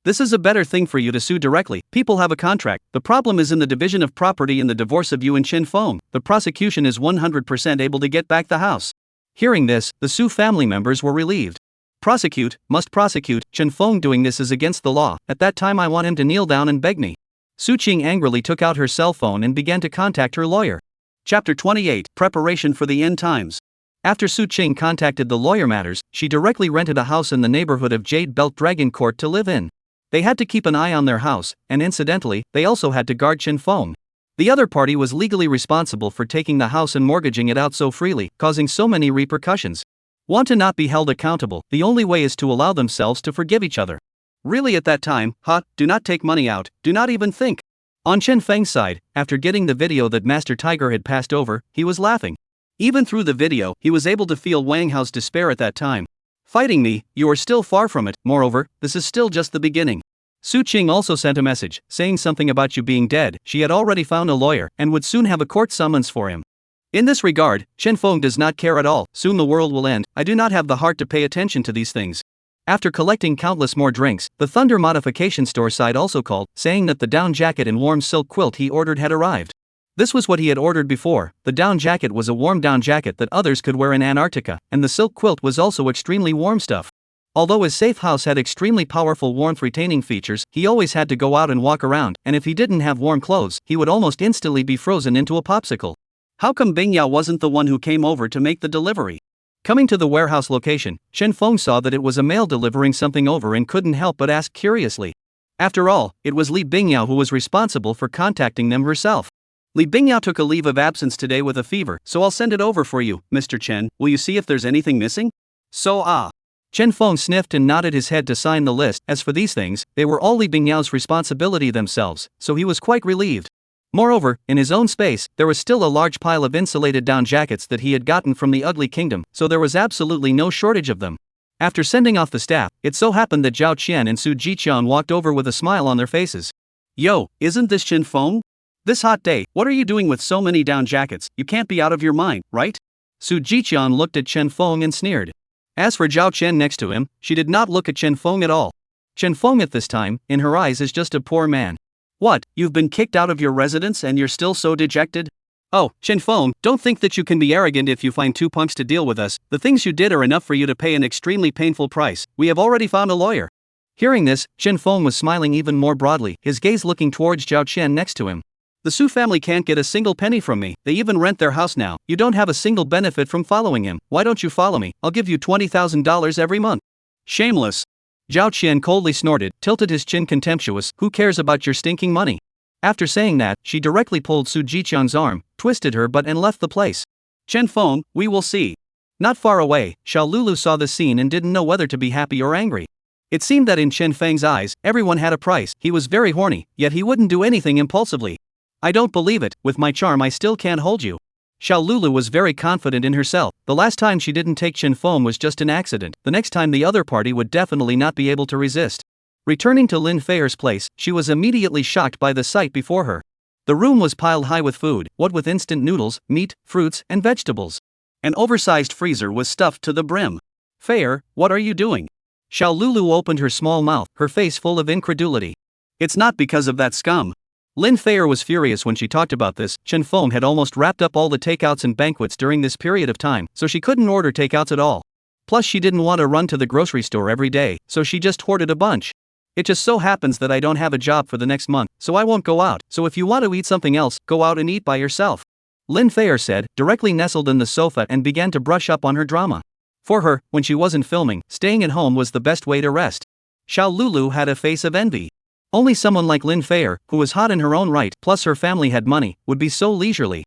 This is a better thing for you to sue directly. People have a contract. The problem is in the division of property in the divorce of you and Chen Feng. The prosecution is 100% able to get back the house. Hearing this, the Su family members were relieved. Prosecute, must prosecute. Chen Feng doing this is against the law. At that time I want him to kneel down and beg me. Su Qing angrily took out her cell phone and began to contact her lawyer. Chapter 28, Preparation for the End Times. After Su Qing contacted the lawyer matters, she directly rented a house in the neighborhood of Jade Belt Dragon Court to live in. They had to keep an eye on their house, and incidentally, they also had to guard Chen Feng. The other party was legally responsible for taking the house and mortgaging it out so freely, causing so many repercussions. Want to not be held accountable, the only way is to allow themselves to forgive each other. Really at that time, do not take money out, do not even think. On Chen Feng's side, after getting the video that Master Tiger had passed over, he was laughing. Even through the video, he was able to feel Wang Hao's despair at that time. Fighting me, you are still far from it, moreover, this is still just the beginning. Su Qing also sent a message, saying something about you being dead. She had already found a lawyer, and would soon have a court summons for him. In this regard, Chen Feng does not care at all. Soon the world will end. I do not have the heart to pay attention to these things. After collecting countless more drinks, the Thunder Modification Store side also called, saying that the down jacket and warm silk quilt he ordered had arrived. This was what he had ordered before. The down jacket was a warm down jacket that others could wear in Antarctica, and the silk quilt was also extremely warm stuff. Although his safe house had extremely powerful warmth-retaining features, he always had to go out and walk around, and if he didn't have warm clothes, he would almost instantly be frozen into a popsicle. How come Bingyao wasn't the one who came over to make the delivery? Coming to the warehouse location, Chen Feng saw that it was a mail delivering something over and couldn't help but ask curiously. After all, it was Li Bingyao who was responsible for contacting them herself. Li Bingyao took a leave of absence today with a fever, so I'll send it over for you, Mr. Chen. Will you see if there's anything missing? Chen Feng sniffed and nodded his head to sign the list. As for these things, they were all Li Bingyao's responsibility themselves, so he was quite relieved. Moreover, in his own space, there was still a large pile of insulated down jackets that he had gotten from the Ugly Kingdom, so there was absolutely no shortage of them. After sending off the staff, it so happened that Zhao Qian and Su Jiqian walked over with a smile on their faces. Yo, isn't this Chen Feng? This hot day, what are you doing with so many down jackets? You can't be out of your mind, right? Su Jiqian looked at Chen Feng and sneered. As for Zhao Qian next to him, she did not look at Chen Feng at all. Chen Feng at this time, in her eyes, is just a poor man. What, you've been kicked out of your residence and you're still so dejected? Oh, Chen Feng, don't think that you can be arrogant if you find 2 punks to deal with us. The things you did are enough for you to pay an extremely painful price. We have already found a lawyer. Hearing this, Chen Feng was smiling even more broadly, his gaze looking towards Zhao Qian next to him. The Su family can't get a single penny from me. They even rent their house now. You don't have a single benefit from following him. Why don't you follow me? I'll give you $20,000 every month. Shameless. Zhao Qian coldly snorted, tilted his chin contemptuous. Who cares about your stinking money? After saying that, she directly pulled Su Jiqian's arm, twisted her butt and left the place. Chen Feng, we will see. Not far away, Xiao Lulu saw the scene and didn't know whether to be happy or angry. It seemed that in Chen Feng's eyes, everyone had a price. He was very horny, yet he wouldn't do anything impulsively. I don't believe it, with my charm I still can't hold you. Xiao Lulu was very confident in herself. The last time she didn't take Chen Feng was just an accident. The next time the other party would definitely not be able to resist. Returning to Lin Feier's place, she was immediately shocked by the sight before her. The room was piled high with food, what with instant noodles, meat, fruits, and vegetables. An oversized freezer was stuffed to the brim. Feier, what are you doing? Xiao Lulu opened her small mouth, her face full of incredulity. It's not because of that scum. Lin Feier was furious when she talked about this. Chen Feng had almost wrapped up all the takeouts and banquets during this period of time, so she couldn't order takeouts at all. Plus she didn't want to run to the grocery store every day, so she just hoarded a bunch. It just so happens that I don't have a job for the next month, so I won't go out, so if you want to eat something else, go out and eat by yourself. Lin Feier said, directly nestled in the sofa and began to brush up on her drama. For her, when she wasn't filming, staying at home was the best way to rest. Xiao Lulu had a face of envy. Only someone like Lin Feier, who was hot in her own right, plus her family had money, would be so leisurely.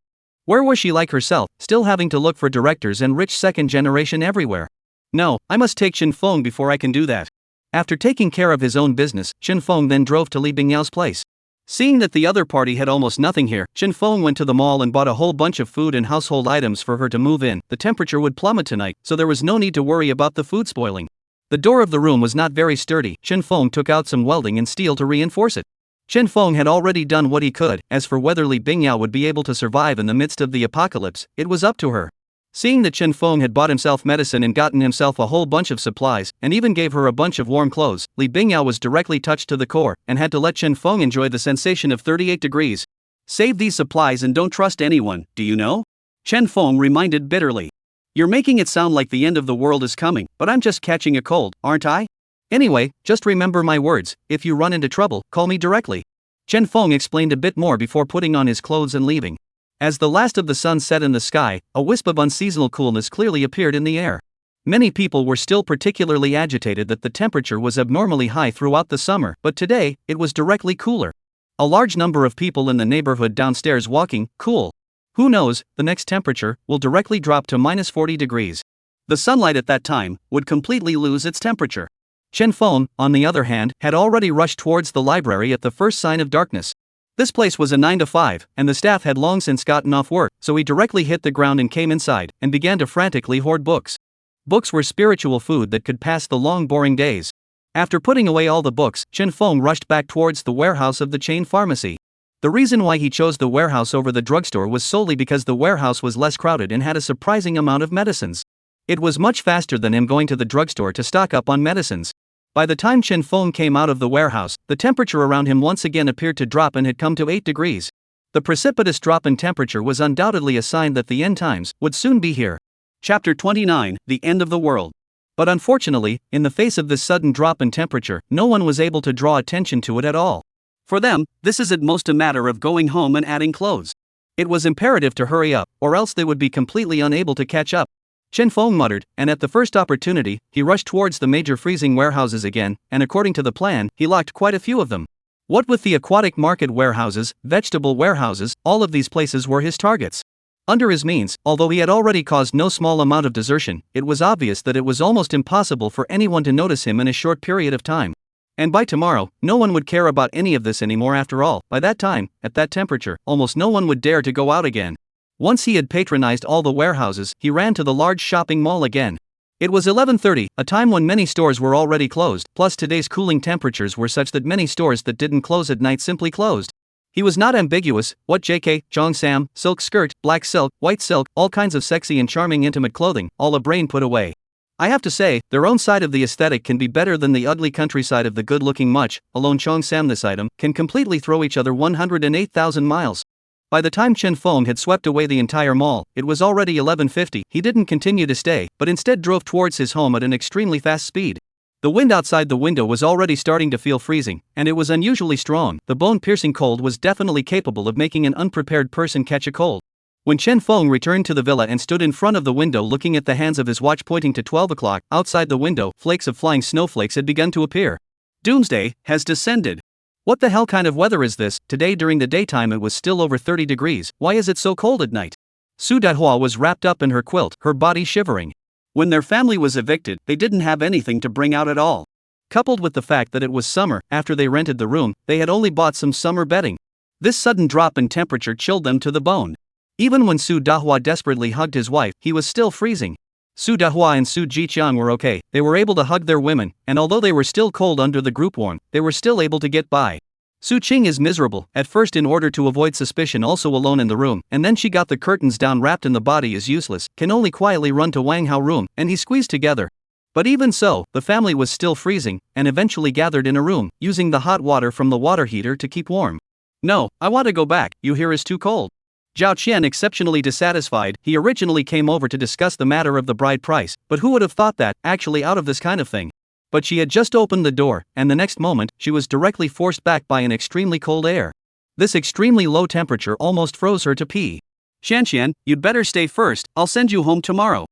Where was she like herself, still having to look for directors and rich second generation everywhere? No, I must take Chen Feng before I can do that. After taking care of his own business, Chen Feng then drove to Li Bingyao's place. Seeing that the other party had almost nothing here, Chen Feng went to the mall and bought a whole bunch of food and household items for her to move in. The temperature would plummet tonight, so there was no need to worry about the food spoiling. The door of the room was not very sturdy. Chen Feng took out some welding and steel to reinforce it. Chen Feng had already done what he could. As for whether Li Bingyao would be able to survive in the midst of the apocalypse, it was up to her. Seeing that Chen Feng had bought himself medicine and gotten himself a whole bunch of supplies, and even gave her a bunch of warm clothes, Li Bingyao was directly touched to the core, and had to let Chen Feng enjoy the sensation of 38 degrees. Save these supplies and don't trust anyone, do you know? Chen Feng reminded bitterly. You're making it sound like the end of the world is coming, but I'm just catching a cold, aren't I? Anyway, just remember my words, if you run into trouble, call me directly. Chen Feng explained a bit more before putting on his clothes and leaving. As the last of the sun set in the sky, a wisp of unseasonal coolness clearly appeared in the air. Many people were still particularly agitated that the temperature was abnormally high throughout the summer, but today, it was directly cooler. A large number of people in the neighborhood downstairs walking, cool. Who knows, the next temperature will directly drop to -40 degrees. The sunlight at that time would completely lose its temperature. Chen Feng, on the other hand, had already rushed towards the library at the first sign of darkness. This place was a 9 to 5, and the staff had long since gotten off work, so he directly hit the ground and came inside, and began to frantically hoard books. Books were spiritual food that could pass the long boring days. After putting away all the books, Chen Feng rushed back towards the warehouse of the chain pharmacy. The reason why he chose the warehouse over the drugstore was solely because the warehouse was less crowded and had a surprising amount of medicines. It was much faster than him going to the drugstore to stock up on medicines. By the time Chen Feng came out of the warehouse, the temperature around him once again appeared to drop and had come to 8 degrees. The precipitous drop in temperature was undoubtedly a sign that the end times would soon be here. Chapter 29, The End of the World. But unfortunately, in the face of this sudden drop in temperature, no one was able to draw attention to it at all. For them, this is at most a matter of going home and adding clothes. It was imperative to hurry up, or else they would be completely unable to catch up. Chen Feng muttered, and at the first opportunity, he rushed towards the major freezing warehouses again, and according to the plan, he locked quite a few of them. What with the aquatic market warehouses, vegetable warehouses, all of these places were his targets. Under his means, although he had already caused no small amount of desertion, it was obvious that it was almost impossible for anyone to notice him in a short period of time. And by tomorrow, no one would care about any of this anymore after all. By that time, at that temperature, almost no one would dare to go out again. Once he had patronized all the warehouses, he ran to the large shopping mall again. It was 11:30, a time when many stores were already closed, plus today's cooling temperatures were such that many stores that didn't close at night simply closed. He was not ambiguous, what JK, Jong Sam, silk skirt, black silk, white silk, all kinds of sexy and charming intimate clothing, all a brain put away. I have to say, their own side of the aesthetic can be better than the ugly countryside of the good-looking much, alone Chong Sam this item, can completely throw each other 108,000 miles. By the time Chen Feng had swept away the entire mall, it was already 11:50. He didn't continue to stay, but instead drove towards his home at an extremely fast speed. The wind outside the window was already starting to feel freezing, and it was unusually strong. The bone-piercing cold was definitely capable of making an unprepared person catch a cold. When Chen Feng returned to the villa and stood in front of the window looking at the hands of his watch pointing to 12 o'clock, outside the window, flakes of flying snowflakes had begun to appear. Doomsday has descended. What the hell kind of weather is this? Today during the daytime it was still over 30 degrees, why is it so cold at night? Su Dahua was wrapped up in her quilt, her body shivering. When their family was evicted, they didn't have anything to bring out at all. Coupled with the fact that it was summer, after they rented the room, they had only bought some summer bedding. This sudden drop in temperature chilled them to the bone. Even when Su Dahua desperately hugged his wife, he was still freezing. Su Dahua and Su Jiqiang were okay, they were able to hug their women, and although they were still cold under the group warmth, they were still able to get by. Su Qing is miserable, at first in order to avoid suspicion also alone in the room, and then she got the curtains down wrapped in the body is useless, can only quietly run to Wang Hao room, and he squeezed together. But even so, the family was still freezing, and eventually gathered in a room, using the hot water from the water heater to keep warm. No, I want to go back, you here is too cold. Zhao Qian exceptionally dissatisfied, he originally came over to discuss the matter of the bride price, but who would have thought that, actually out of this kind of thing? But she had just opened the door, and the next moment, she was directly forced back by an extremely cold air. This extremely low temperature almost froze her to pee. Xianxian, you'd better stay first, I'll send you home tomorrow.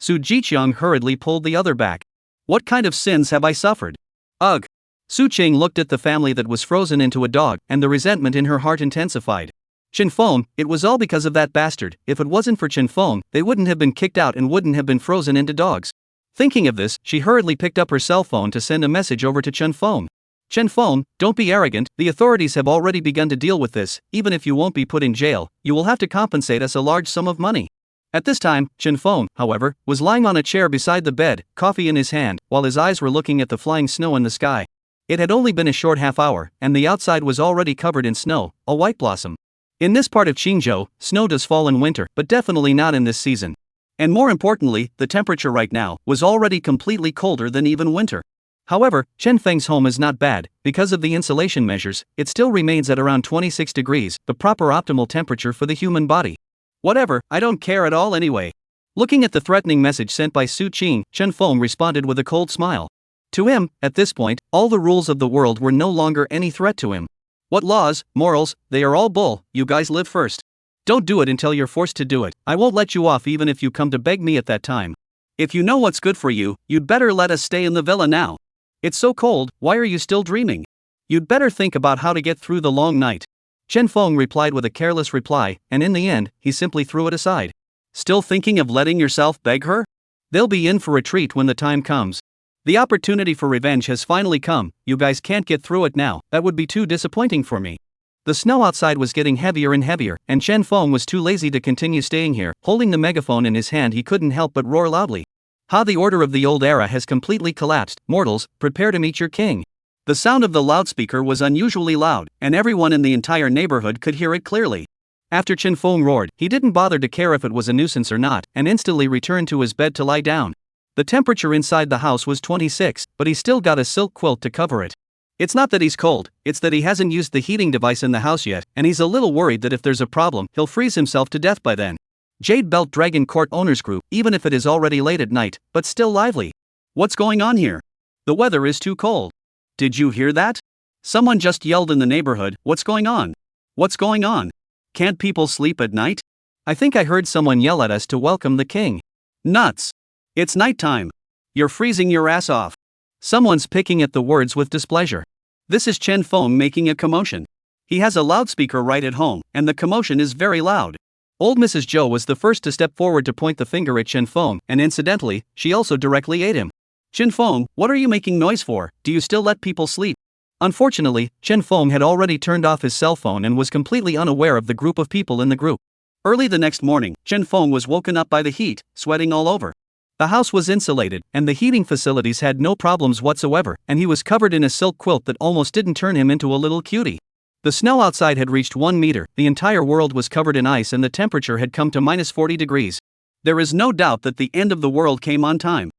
Su Jiqiang hurriedly pulled the other back. What kind of sins have I suffered? Ugh. Su Qing looked at the family that was frozen into a dog, and the resentment in her heart intensified. Chen Feng, it was all because of that bastard. If it wasn't for Chen Feng, they wouldn't have been kicked out and wouldn't have been frozen into dogs. Thinking of this, she hurriedly picked up her cell phone to send a message over to Chen Feng. Chen Feng, don't be arrogant, the authorities have already begun to deal with this, even if you won't be put in jail, you will have to compensate us a large sum of money. At this time, Chen Feng, however, was lying on a chair beside the bed, coffee in his hand, while his eyes were looking at the flying snow in the sky. It had only been a short half hour, and the outside was already covered in snow, a white blossom. In this part of Qingzhou, snow does fall in winter, but definitely not in this season. And more importantly, the temperature right now was already completely colder than even winter. However, Chen Feng's home is not bad. Because of the insulation measures, it still remains at around 26 degrees, the proper optimal temperature for the human body. Whatever, I don't care at all anyway. Looking at the threatening message sent by Su Qing, Chen Feng responded with a cold smile. To him, at this point, all the rules of the world were no longer any threat to him. What laws, morals, they are all bull, you guys live first. Don't do it until you're forced to do it. I won't let you off even if you come to beg me at that time. If you know what's good for you, you'd better let us stay in the villa now. It's so cold, why are you still dreaming? You'd better think about how to get through the long night. Chen Feng replied with a careless reply, and in the end, he simply threw it aside. Still thinking of letting yourself beg her? They'll be in for a treat when the time comes. The opportunity for revenge has finally come, you guys can't get through it now, that would be too disappointing for me. The snow outside was getting heavier and heavier, and Chen Feng was too lazy to continue staying here. Holding the megaphone in his hand, he couldn't help but roar loudly. How the order of the old era has completely collapsed. Mortals, prepare to meet your king. The sound of the loudspeaker was unusually loud, and everyone in the entire neighborhood could hear it clearly. After Chen Feng roared, he didn't bother to care if it was a nuisance or not, and instantly returned to his bed to lie down. The temperature inside the house was 26, but he still got a silk quilt to cover it. It's not that he's cold, it's that he hasn't used the heating device in the house yet, and he's a little worried that if there's a problem, he'll freeze himself to death by then. Jade Belt Dragon Court Owners Group, even if it is already late at night, but still lively. What's going on here? The weather is too cold. Did you hear that? Someone just yelled in the neighborhood, what's going on? What's going on? Can't people sleep at night? I think I heard someone yell at us to welcome the king. Nuts. It's nighttime. You're freezing your ass off. Someone's picking at the words with displeasure. This is Chen Feng making a commotion. He has a loudspeaker right at home, and the commotion is very loud. Old Mrs. Zhou was the first to step forward to point the finger at Chen Feng, and incidentally, she also directly ate him. Chen Feng, what are you making noise for? Do you still let people sleep? Unfortunately, Chen Feng had already turned off his cell phone and was completely unaware of the group of people in the group. Early the next morning, Chen Feng was woken up by the heat, sweating all over. The house was insulated, and the heating facilities had no problems whatsoever, and he was covered in a silk quilt that almost didn't turn him into a little cutie. The snow outside had reached 1 meter, the entire world was covered in ice, and the temperature had come to minus 40 degrees. There is no doubt that the end of the world came on time.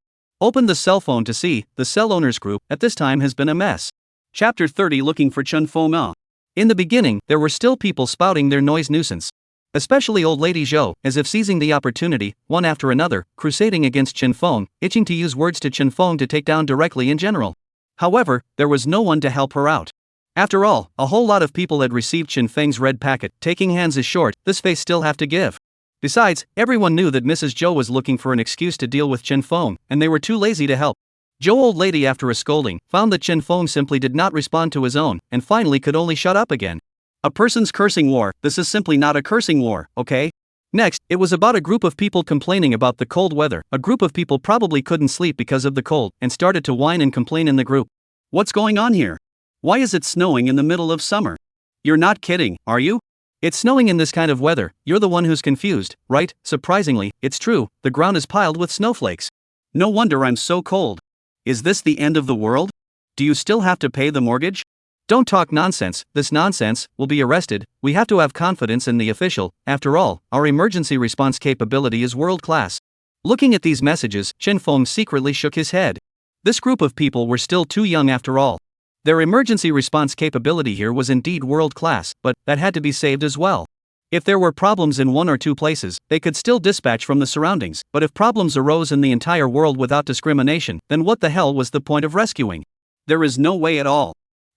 Open the cell phone to see, the cell owners group, at this time has been a mess. Chapter 30 Looking for Chen Feng. In the beginning, there were still people spouting their noise nuisance. Especially old lady Zhou, as if seizing the opportunity, one after another, crusading against Chen Feng, itching to use words to Chen Feng to take down directly in general. However, there was no one to help her out. After all, a whole lot of people had received Chen Feng's red packet. Taking hands is short, this face still have to give. Besides, everyone knew that Mrs. Zhou was looking for an excuse to deal with Chen Feng, and they were too lazy to help. Zhou old lady, after a scolding, found that Chen Feng simply did not respond to his own, and finally could only shut up again. A person's cursing war, this is simply not a cursing war, okay? Next, it was about a group of people complaining about the cold weather. A group of people probably couldn't sleep because of the cold, and started to whine and complain in the group. What's going on here? Why is it snowing in the middle of summer? You're not kidding, are you? It's snowing in this kind of weather, you're the one who's confused, right? Surprisingly, it's true, the ground is piled with snowflakes. No wonder I'm so cold. Is this the end of the world? Do you still have to pay the mortgage? Don't talk nonsense, this nonsense, will be arrested. We have to have confidence in the official. After all, our emergency response capability is world class. Looking at these messages, Chen Feng secretly shook his head. This group of people were still too young after all. Their emergency response capability here was indeed world class, but that had to be saved as well. If there were problems in 1 or 2 places, they could still dispatch from the surroundings, but if problems arose in the entire world without discrimination, then what the hell was the point of rescuing? There is no way at all.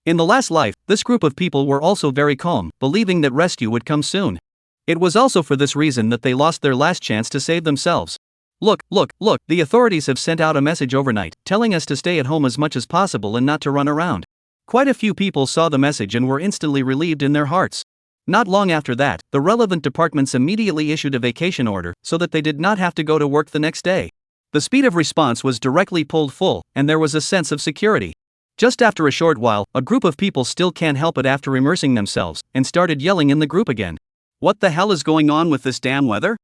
In the last life, this group of people were also very calm, believing that rescue would come soon. It was also for this reason that they lost their last chance to save themselves. Look, the authorities have sent out a message overnight, telling us to stay at home as much as possible and not to run around. Quite a few people saw the message and were instantly relieved in their hearts. Not long after that, the relevant departments immediately issued a vacation order, so that they did not have to go to work the next day. The speed of response was directly pulled full, and there was a sense of security. Just after a short while, a group of people still can't help it after immersing themselves, and started yelling in the group again. What the hell is going on with this damn weather?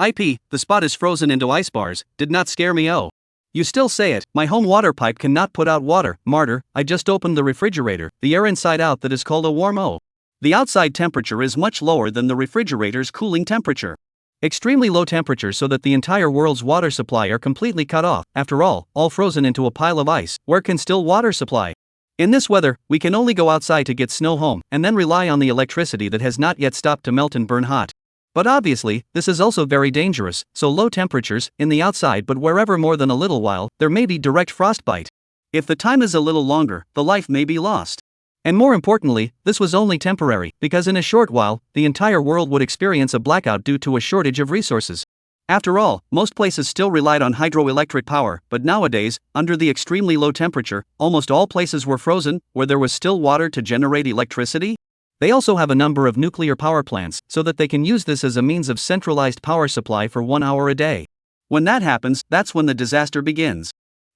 IP, the spot is frozen into ice bars, did not scare me. Oh. You still say it, my home water pipe cannot put out water, martyr. I just opened the refrigerator, the air inside out that is called a warm O. The outside temperature is much lower than the refrigerator's cooling temperature. Extremely low temperatures so that the entire world's water supply are completely cut off. After all frozen into a pile of ice. Where can still water supply? In this weather, we can only go outside to get snow home, and then rely on the electricity that has not yet stopped to melt and burn hot. But obviously, this is also very dangerous, so low temperatures, in the outside but wherever more than a little while, there may be direct frostbite. If the time is a little longer, the life may be lost. And more importantly, this was only temporary, because in a short while, the entire world would experience a blackout due to a shortage of resources. After all, most places still relied on hydroelectric power, but nowadays, under the extremely low temperature, almost all places were frozen, where there was still water to generate electricity. They also have a number of nuclear power plants, so that they can use this as a means of centralized power supply for 1 hour a day. When that happens, that's when the disaster begins.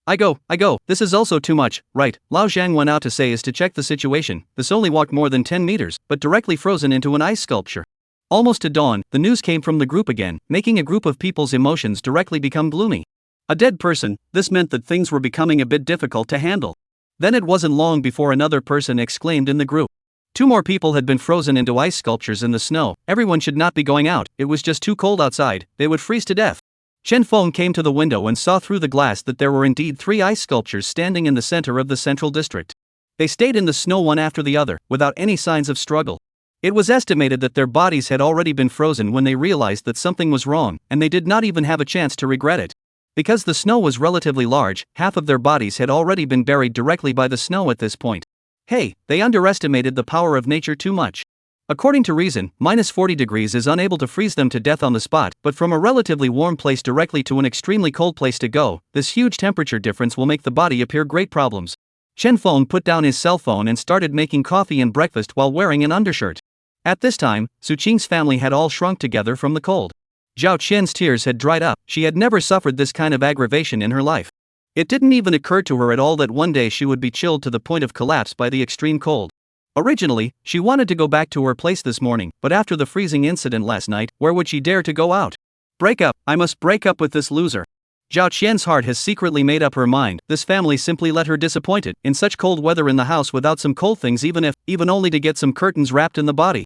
I go, this is also too much, right? Lao Zhang went out to say is to check the situation. This only walked more than 10 meters, but directly frozen into an ice sculpture. Almost to dawn, the news came from the group again, making a group of people's emotions directly become gloomy. A dead person, this meant that things were becoming a bit difficult to handle. Then it wasn't long before another person exclaimed in the group. 2 more people had been frozen into ice sculptures in the snow. Everyone should not be going out, it was just too cold outside, they would freeze to death. Chen Feng came to the window and saw through the glass that there were indeed 3 ice sculptures standing in the center of the central district. They stayed in the snow one after the other, without any signs of struggle. It was estimated that their bodies had already been frozen when they realized that something was wrong, and they did not even have a chance to regret it. Because the snow was relatively large, half of their bodies had already been buried directly by the snow at this point. Hey, they underestimated the power of nature too much. According to reason, -40 degrees is unable to freeze them to death on the spot, but from a relatively warm place directly to an extremely cold place to go, this huge temperature difference will make the body appear great problems. Chen Feng put down his cell phone and started making coffee and breakfast while wearing an undershirt. At this time, Su Qing's family had all shrunk together from the cold. Zhao Qian's tears had dried up, she had never suffered this kind of aggravation in her life. It didn't even occur to her at all that one day she would be chilled to the point of collapse by the extreme cold. Originally, she wanted to go back to her place this morning, but after the freezing incident last night, where would she dare to go out? Break up, I must break up with this loser. Zhao Qian's heart has secretly made up her mind, this family simply let her disappointed, in such cold weather in the house without some cold things even only to get some curtains wrapped in the body.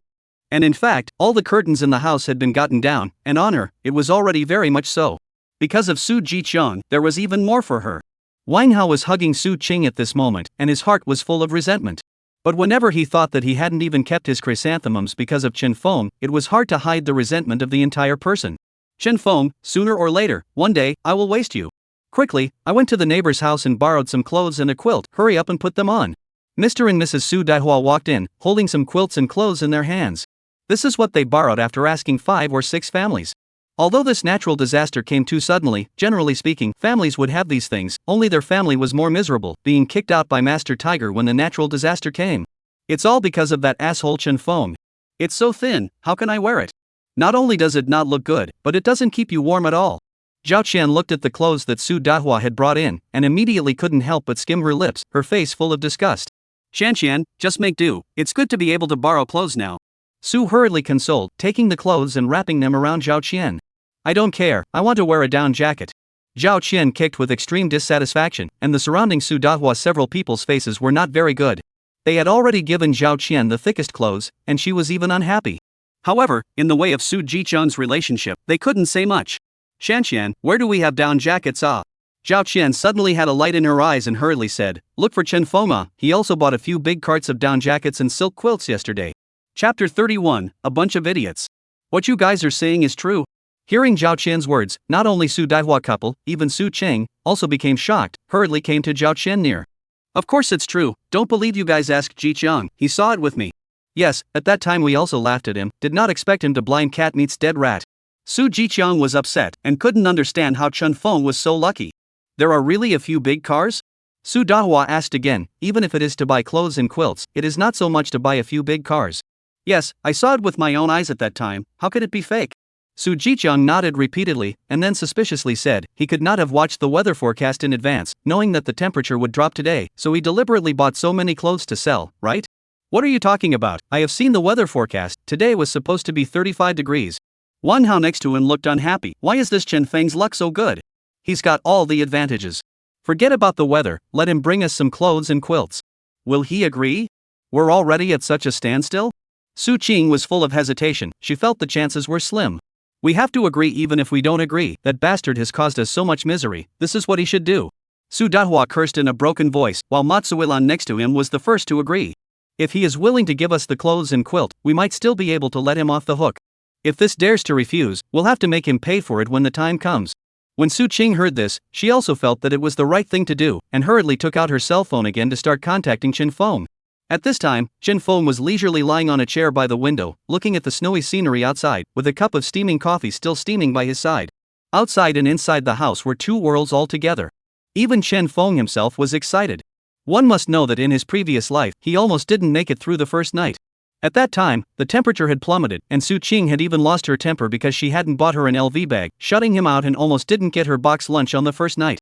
And in fact, all the curtains in the house had been gotten down, and on her, it was already very much so. Because of Su Jiqiang, there was even more for her. Wang Hao was hugging Su Qing at this moment, and his heart was full of resentment. But whenever he thought that he hadn't even kept his chrysanthemums because of Chen Feng, it was hard to hide the resentment of the entire person. Chen Feng, sooner or later, one day, I will waste you. Quickly, I went to the neighbor's house and borrowed some clothes and a quilt, hurry up and put them on. Mr. and Mrs. Su Daihua walked in, holding some quilts and clothes in their hands. This is what they borrowed after asking 5 or 6 families. Although this natural disaster came too suddenly, generally speaking, families would have these things, only their family was more miserable, being kicked out by Master Tiger when the natural disaster came. It's all because of that asshole Chen Feng. It's so thin, how can I wear it? Not only does it not look good, but it doesn't keep you warm at all. Zhao Qian looked at the clothes that Su Dahua had brought in, and immediately couldn't help but skim her lips, her face full of disgust. Shanqian, just make do, it's good to be able to borrow clothes now. Su hurriedly consoled, taking the clothes and wrapping them around Zhao Qian. I don't care, I want to wear a down jacket. Zhao Qian kicked with extreme dissatisfaction, and the surrounding Su Dahua several people's faces were not very good. They had already given Zhao Qian the thickest clothes, and she was even unhappy. However, in the way of Su Jiqiang's relationship, they couldn't say much. Shanqian, where do we have down jackets? Zhao Qian suddenly had a light in her eyes and hurriedly said, look for Chen Fengma, he also bought a few big carts of down jackets and silk quilts yesterday. Chapter 31, A Bunch of Idiots. What you guys are saying is true. Hearing Zhao Qian's words, not only Su Daihua couple, even Su Qing, also became shocked, hurriedly came to Zhao Qian near. Of course it's true, don't believe you guys, asked Jiqiang, he saw it with me. Yes, at that time we also laughed at him, did not expect him to blind cat meets dead rat. Su Jiqiang was upset, and couldn't understand how Chen Feng was so lucky. There are really a few big cars? Su Dahua asked again, even if it is to buy clothes and quilts, it is not so much to buy a few big cars. Yes, I saw it with my own eyes at that time, how could it be fake? Su Jiqiang nodded repeatedly, and then suspiciously said, he could not have watched the weather forecast in advance, knowing that the temperature would drop today, so he deliberately bought so many clothes to sell, right? What are you talking about? I have seen the weather forecast, today was supposed to be 35 degrees. Wan Hao next to him looked unhappy, why is this Chen Feng's luck so good? He's got all the advantages. Forget about the weather, let him bring us some clothes and quilts. Will he agree? We're already at such a standstill? Su Qing was full of hesitation, she felt the chances were slim. We have to agree even if we don't agree. That bastard has caused us so much misery, this is what he should do. Su Dahua cursed in a broken voice, while Matsuilan next to him was the first to agree. If he is willing to give us the clothes and quilt, we might still be able to let him off the hook. If this dares to refuse, we'll have to make him pay for it when the time comes. When Su Qing heard this, she also felt that it was the right thing to do, and hurriedly took out her cell phone again to start contacting Chen Feng. At this time, Chen Feng was leisurely lying on a chair by the window, looking at the snowy scenery outside, with a cup of steaming coffee still steaming by his side. Outside and inside the house were two worlds altogether. Even Chen Feng himself was excited. One must know that in his previous life, he almost didn't make it through the first night. At that time, the temperature had plummeted, and Su Qing had even lost her temper because she hadn't bought her an LV bag, shutting him out, and almost didn't get her box lunch on the first night.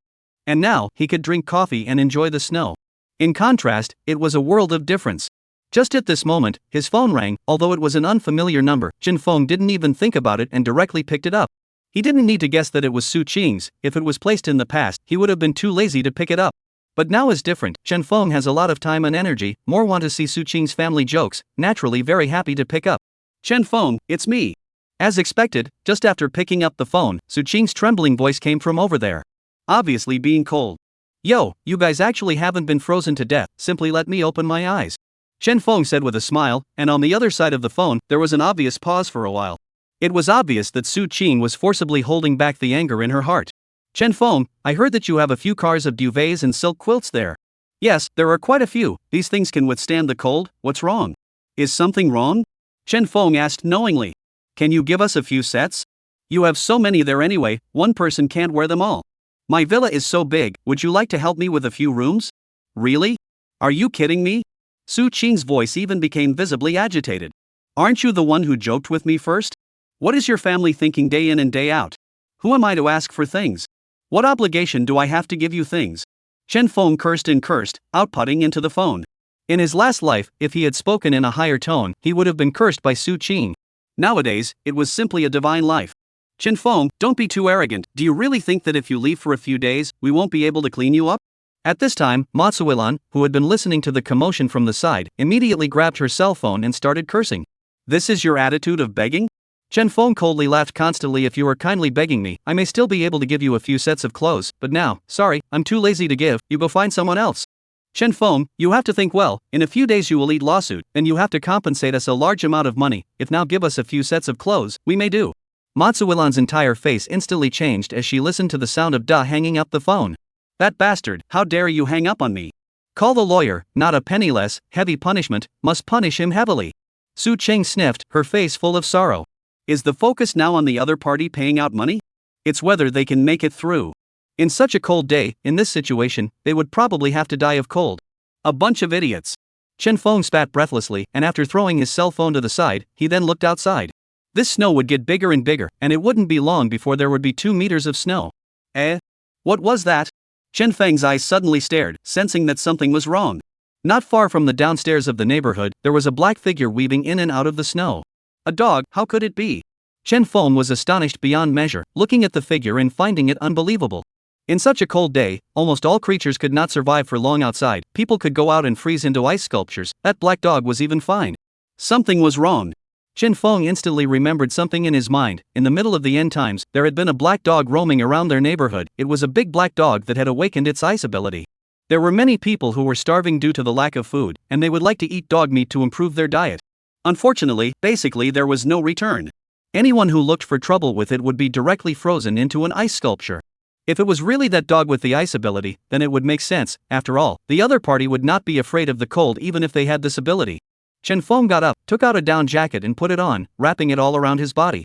And now, he could drink coffee and enjoy the snow. In contrast, it was a world of difference. Just at this moment, his phone rang. Although it was an unfamiliar number, Chen Feng didn't even think about it and directly picked it up. He didn't need to guess that it was Su Qing's. If it was placed in the past, he would have been too lazy to pick it up. But now is different. Chen Feng has a lot of time and energy, more want to see Su Qing's family jokes, naturally very happy to pick up. Chen Feng, it's me. As expected, just after picking up the phone, Su Qing's trembling voice came from over there. Obviously being cold. Yo, you guys actually haven't been frozen to death, simply let me open my eyes. Chen Feng said with a smile, and on the other side of the phone, there was an obvious pause for a while. It was obvious that Su Qing was forcibly holding back the anger in her heart. Chen Feng, I heard that you have a few cars of duvets and silk quilts there. Yes, there are quite a few. These things can withstand the cold. What's wrong? Is something wrong? Chen Feng asked knowingly. Can you give us a few sets? You have so many there anyway, one person can't wear them all. My villa is so big, would you like to help me with a few rooms? Really? Are you kidding me? Su Qing's voice even became visibly agitated. Aren't you the one who joked with me first? What is your family thinking day in and day out? Who am I to ask for things? What obligation do I have to give you things? Chen Feng cursed and cursed, outputting into the phone. In his last life, if he had spoken in a higher tone, he would have been cursed by Su Qing. Nowadays, it was simply a divine life. Chen Feng, don't be too arrogant. Do you really think that if you leave for a few days, we won't be able to clean you up? At this time, Matsuilan, who had been listening to the commotion from the side, immediately grabbed her cell phone and started cursing. This is your attitude of begging? Chen Feng coldly laughed constantly. If you are kindly begging me, I may still be able to give you a few sets of clothes, but now, sorry, I'm too lazy to give, you go find someone else. Chen Feng, you have to think well, in a few days you will eat lawsuit, and you have to compensate us a large amount of money. If now give us a few sets of clothes, we may do. Matsuilan's entire face instantly changed as she listened to the sound of Da hanging up the phone. That bastard, how dare you hang up on me? Call the lawyer, not a penny less, heavy punishment, must punish him heavily. Su Qing sniffed, her face full of sorrow. Is the focus now on the other party paying out money? It's whether they can make it through. In such a cold day, in this situation, they would probably have to die of cold. A bunch of idiots. Chen Feng spat breathlessly, and after throwing his cell phone to the side, he then looked outside. This snow would get bigger and bigger, and it wouldn't be long before there would be 2 meters of snow. What was that? Chen Feng's eyes suddenly stared, sensing that something was wrong. Not far from the downstairs of the neighborhood, there was a black figure weaving in and out of the snow. A dog, how could it be? Chen Feng was astonished beyond measure, looking at the figure and finding it unbelievable. In such a cold day, almost all creatures could not survive for long outside. People could go out and freeze into ice sculptures. That black dog was even fine. Something was wrong. Chen Feng instantly remembered something in his mind. In the middle of the end times, there had been a black dog roaming around their neighborhood. It was a big black dog that had awakened its ice ability. There were many people who were starving due to the lack of food, and they would like to eat dog meat to improve their diet. Unfortunately, basically there was no return. Anyone who looked for trouble with it would be directly frozen into an ice sculpture. If it was really that dog with the ice ability, then it would make sense. After all, the other party would not be afraid of the cold even if they had this ability. Chen Feng got up, took out a down jacket and put it on, wrapping it all around his body.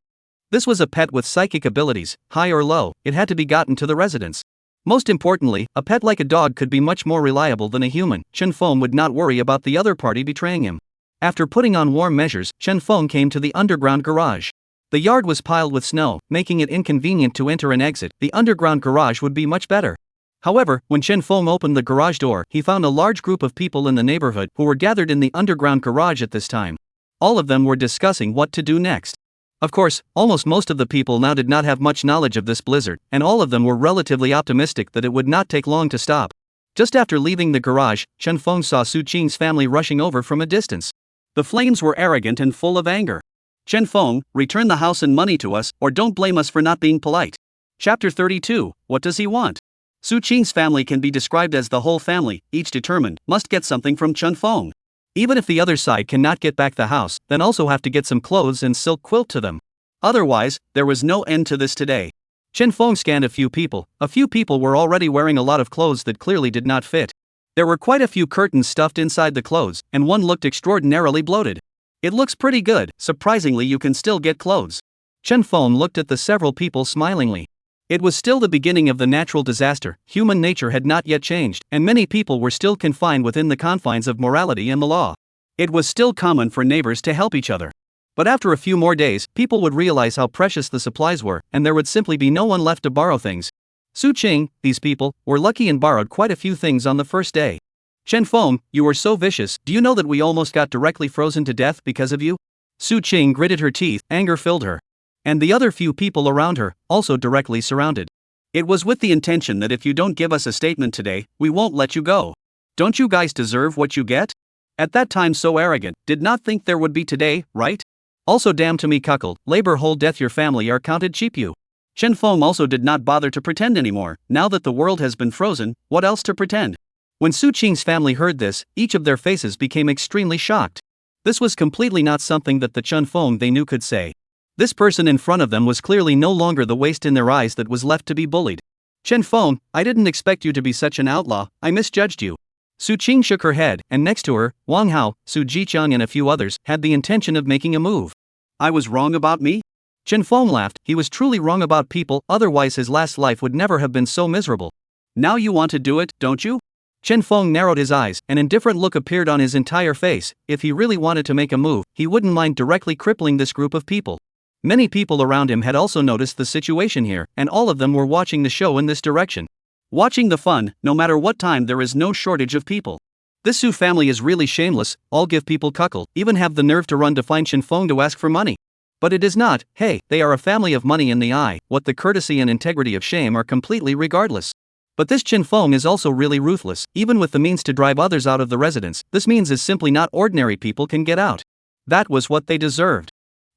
This was a pet with psychic abilities, high or low. It had to be gotten to the residence. Most importantly, a pet like a dog could be much more reliable than a human. Chen Feng would not worry about the other party betraying him. After putting on warm measures, Chen Feng came to the underground garage. The yard was piled with snow, making it inconvenient to enter and exit. The underground garage would be much better. However, when Chen Feng opened the garage door, he found a large group of people in the neighborhood who were gathered in the underground garage at this time. All of them were discussing what to do next. Of course, almost most of the people now did not have much knowledge of this blizzard, and all of them were relatively optimistic that it would not take long to stop. Just after leaving the garage, Chen Feng saw Su Qing's family rushing over from a distance. The flames were arrogant and full of anger. Chen Feng, return the house and money to us, or don't blame us for not being polite. Chapter 32, What does he want? Su Qing's family can be described as the whole family, each determined, must get something from Chen Feng. Even if the other side cannot get back the house, then also have to get some clothes and silk quilt to them. Otherwise, there was no end to this today. Chen Feng scanned a few people. A few people were already wearing a lot of clothes that clearly did not fit. There were quite a few curtains stuffed inside the clothes, and one looked extraordinarily bloated. It looks pretty good, surprisingly you can still get clothes. Chen Feng looked at the several people smilingly. It was still the beginning of the natural disaster, human nature had not yet changed, and many people were still confined within the confines of morality and the law. It was still common for neighbors to help each other. But after a few more days, people would realize how precious the supplies were, and there would simply be no one left to borrow things. Su Qing, these people, were lucky and borrowed quite a few things on the first day. Chen Feng, you were so vicious, do you know that we almost got directly frozen to death because of you? Su Qing gritted her teeth, anger filled her. And the other few people around her, also directly surrounded. It was with the intention that if you don't give us a statement today, we won't let you go. Don't you guys deserve what you get? At that time so arrogant, did not think there would be today, right? Also damn to me cuckold, labor whole death your family are counted cheap you. Chen Feng also did not bother to pretend anymore, now that the world has been frozen, what else to pretend? When Su Qing's family heard this, each of their faces became extremely shocked. This was completely not something that the Chen Feng they knew could say. This person in front of them was clearly no longer the waste in their eyes that was left to be bullied. Chen Feng, I didn't expect you to be such an outlaw, I misjudged you. Su Qing shook her head, and next to her, Wang Hao, Su Jiqiang and a few others had the intention of making a move. I was wrong about me? Chen Feng laughed, he was truly wrong about people, otherwise his last life would never have been so miserable. Now you want to do it, don't you? Chen Feng narrowed his eyes, an indifferent look appeared on his entire face. If he really wanted to make a move, he wouldn't mind directly crippling this group of people. Many people around him had also noticed the situation here, and all of them were watching the show in this direction. Watching the fun, no matter what time there is no shortage of people. This Su family is really shameless, all give people cuckold, even have the nerve to run to find Chen Feng to ask for money. But it is not, hey, they are a family of money in the eye, what the courtesy and integrity of shame are completely regardless. But this Chen Feng is also really ruthless, even with the means to drive others out of the residence, this means is simply not ordinary people can get out. That was what they deserved.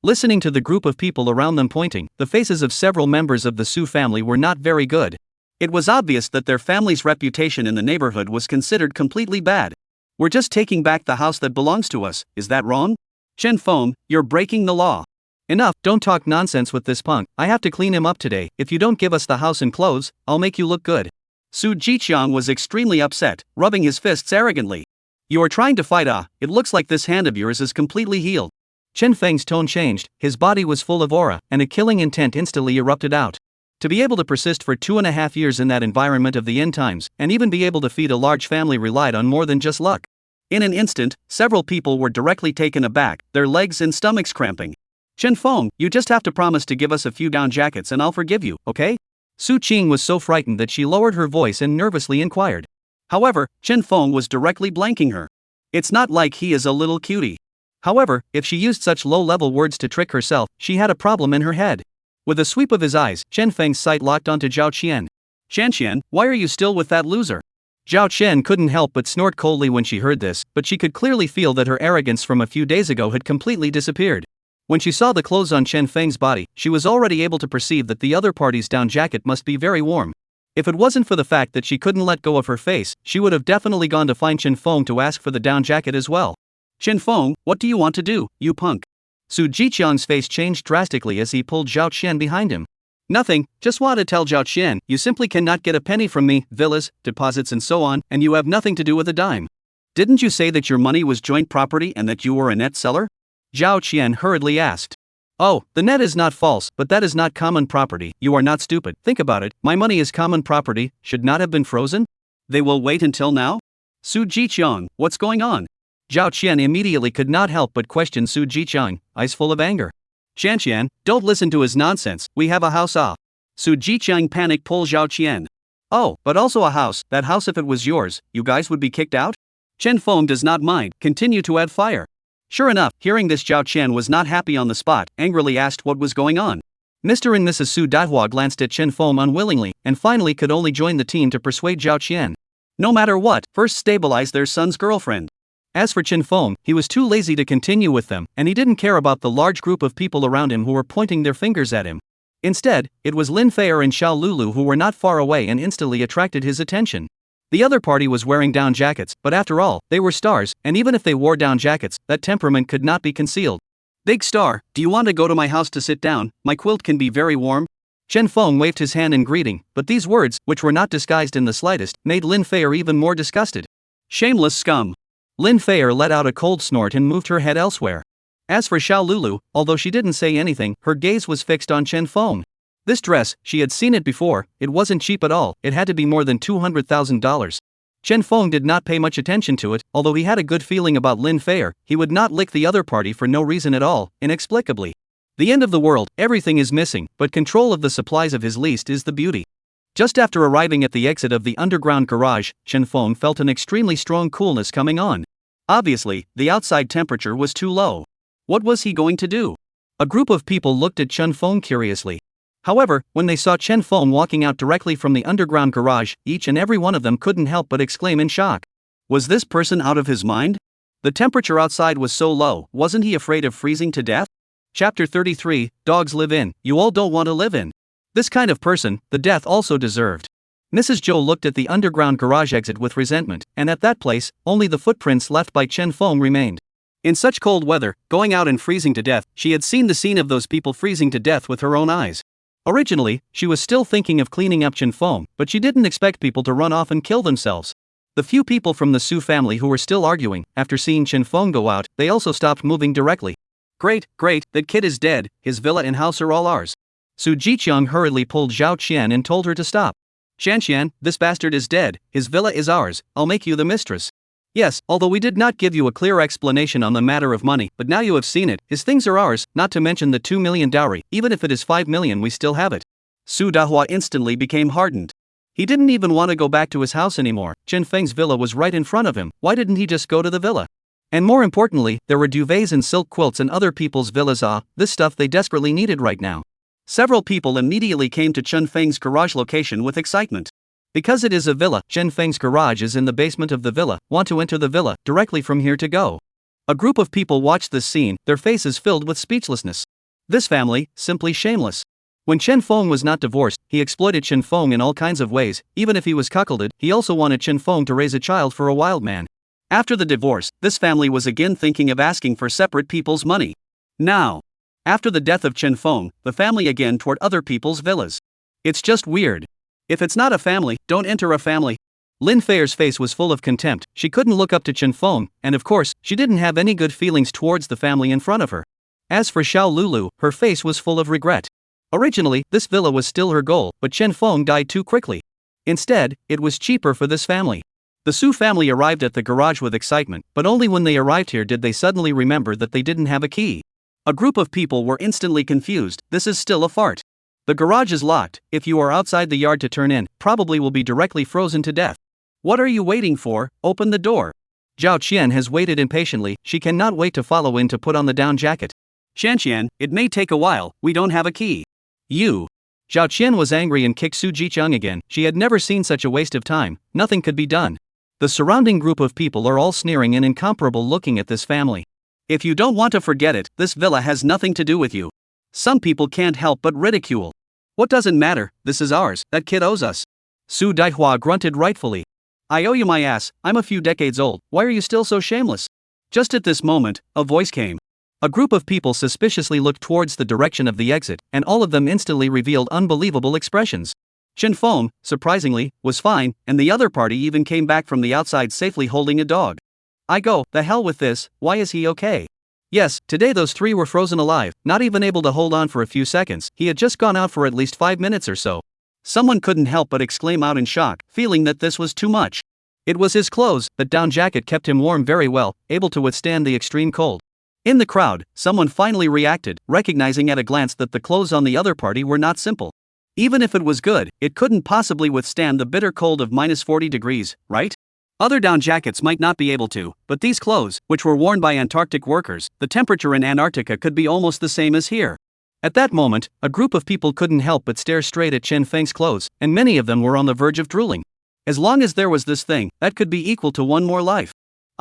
Listening to the group of people around them pointing, the faces of several members of the Su family were not very good. It was obvious that their family's reputation in the neighborhood was considered completely bad. We're just taking back the house that belongs to us, is that wrong? Chen Feng, you're breaking the law. Enough, don't talk nonsense with this punk, I have to clean him up today, if you don't give us the house and clothes, I'll make you look good. Su Jiqiang was extremely upset, rubbing his fists arrogantly. You are trying to fight it looks like this hand of yours is completely healed. Chen Feng's tone changed, his body was full of aura, and a killing intent instantly erupted out. To be able to persist for 2.5 years in that environment of the end times, and even be able to feed a large family relied on more than just luck. In an instant, several people were directly taken aback, their legs and stomachs cramping. Chen Feng, you just have to promise to give us a few down jackets and I'll forgive you, okay? Su Qing was so frightened that she lowered her voice and nervously inquired. However, Chen Feng was directly blanking her. It's not like he is a little cutie. However, if she used such low-level words to trick herself, she had a problem in her head. With a sweep of his eyes, Chen Feng's sight locked onto Zhao Qian. Qian, why are you still with that loser? Zhao Qian couldn't help but snort coldly when she heard this, but she could clearly feel that her arrogance from a few days ago had completely disappeared. When she saw the clothes on Chen Feng's body, she was already able to perceive that the other party's down jacket must be very warm. If it wasn't for the fact that she couldn't let go of her face, she would have definitely gone to find Chen Feng to ask for the down jacket as well. Chen Feng, what do you want to do, you punk? Su Jiqiang's face changed drastically as he pulled Zhao Qian behind him. Nothing, just want to tell Zhao Qian, you simply cannot get a penny from me, villas, deposits and so on, and you have nothing to do with a dime. Didn't you say that your money was joint property and that you were a net seller? Zhao Qian hurriedly asked. Oh, the net is not false, but that is not common property, you are not stupid, think about it, my money is common property, should not have been frozen? They will wait until now? Su Jiqiang, what's going on? Zhao Qian immediately could not help but question Su Jiqiang, eyes full of anger. Qian, don't listen to his nonsense, we have a house off. Su Jiqiang panic pulled Zhao Qian. Oh, but also a house, that house if it was yours, you guys would be kicked out? Chen Feng does not mind, continue to add fire. Sure enough, hearing this Zhao Qian was not happy on the spot, angrily asked what was going on. Mr. and Mrs. Su Dahua glanced at Chen Feng unwillingly, and finally could only join the team to persuade Zhao Qian. No matter what, first stabilize their son's girlfriend. As for Chen Feng, he was too lazy to continue with them, and he didn't care about the large group of people around him who were pointing their fingers at him. Instead, it was Lin Feier and Xiao Lulu who were not far away and instantly attracted his attention. The other party was wearing down jackets, but after all, they were stars, and even if they wore down jackets, that temperament could not be concealed. Big star, do you want to go to my house to sit down? My quilt can be very warm. Chen Feng waved his hand in greeting, but these words, which were not disguised in the slightest, made Lin Feier even more disgusted. Shameless scum. Lin Feier let out a cold snort and moved her head elsewhere. As for Xiao Lulu, although she didn't say anything, her gaze was fixed on Chen Feng. This dress, she had seen it before, it wasn't cheap at all, it had to be more than $200,000. Chen Feng did not pay much attention to it, although he had a good feeling about Lin Feier, he would not lick the other party for no reason at all, inexplicably. The end of the world, everything is missing, but control of the supplies of his least is the beauty. Just after arriving at the exit of the underground garage, Chen Feng felt an extremely strong coolness coming on. Obviously, the outside temperature was too low. What was he going to do? A group of people looked at Chen Feng curiously. However, when they saw Chen Feng walking out directly from the underground garage, each and every one of them couldn't help but exclaim in shock. Was this person out of his mind? The temperature outside was so low, wasn't he afraid of freezing to death? Chapter 33, Dogs Live In, You All Don't Want to Live In. This kind of person, the death also deserved. Mrs. Zhou looked at the underground garage exit with resentment, and at that place, only the footprints left by Chen Feng remained. In such cold weather, going out and freezing to death, she had seen the scene of those people freezing to death with her own eyes. Originally, she was still thinking of cleaning up Chen Feng, but she didn't expect people to run off and kill themselves. The few people from the Su family who were still arguing, after seeing Chen Feng go out, they also stopped moving directly. Great, that kid is dead, his villa and house are all ours. Su Jiqiang hurriedly pulled Zhao Qian and told her to stop. Xian, this bastard is dead, his villa is ours, I'll make you the mistress. Yes, although we did not give you a clear explanation on the matter of money, but now you have seen it, his things are ours, not to mention the 2 million dowry, even if it is 5 million we still have it. Su Dahua instantly became hardened. He didn't even want to go back to his house anymore, Chen Feng's villa was right in front of him, why didn't he just go to the villa? And more importantly, there were duvets and silk quilts in other people's villas. This stuff they desperately needed right now. Several people immediately came to Chen Feng's garage location with excitement. Because it is a villa, Chen Feng's garage is in the basement of the villa, want to enter the villa, directly from here to go. A group of people watched this scene, their faces filled with speechlessness. This family, simply shameless. When Chen Feng was not divorced, he exploited Chen Feng in all kinds of ways, even if he was cuckolded, he also wanted Chen Feng to raise a child for a wild man. After the divorce, this family was again thinking of asking for separate people's money. Now, after the death of Chen Feng, the family again toward other people's villas. It's just weird. If it's not a family, don't enter a family. Lin Feier's face was full of contempt, she couldn't look up to Chen Feng, and of course, she didn't have any good feelings towards the family in front of her. As for Xiao Lulu, her face was full of regret. Originally, this villa was still her goal, but Chen Feng died too quickly. Instead, it was cheaper for this family. The Su family arrived at the garage with excitement, but only when they arrived here did they suddenly remember that they didn't have a key. A group of people were instantly confused, this is still a fart. The garage is locked, if you are outside the yard to turn in, probably will be directly frozen to death. What are you waiting for, open the door. Zhao Qian has waited impatiently, she cannot wait to follow in to put on the down jacket. Xian, it may take a while, we don't have a key. You. Zhao Qian was angry and kicked Su Jiqiang again, she had never seen such a waste of time, nothing could be done. The surrounding group of people are all sneering and incomparable looking at this family. If you don't want to forget it, this villa has nothing to do with you. Some people can't help but ridicule. What doesn't matter, this is ours, that kid owes us. Su Daihua grunted rightfully. I owe you my ass, I'm a few decades old, why are you still so shameless? Just at this moment, a voice came. A group of people suspiciously looked towards the direction of the exit, and all of them instantly revealed unbelievable expressions. Chen Feng, surprisingly, was fine, and the other party even came back from the outside safely holding a dog. The hell with this, why is he okay? Yes, today those three were frozen alive, not even able to hold on for a few seconds, he had just gone out for at least 5 minutes or so. Someone couldn't help but exclaim out in shock, feeling that this was too much. It was his clothes, that down jacket kept him warm very well, able to withstand the extreme cold. In the crowd, someone finally reacted, recognizing at a glance that the clothes on the other party were not simple. Even if it was good, it couldn't possibly withstand the bitter cold of -40 degrees, right? Other down jackets might not be able to, but these clothes, which were worn by Antarctic workers, the temperature in Antarctica could be almost the same as here. At that moment, a group of people couldn't help but stare straight at Chen Feng's clothes, and many of them were on the verge of drooling. As long as there was this thing, that could be equal to one more life.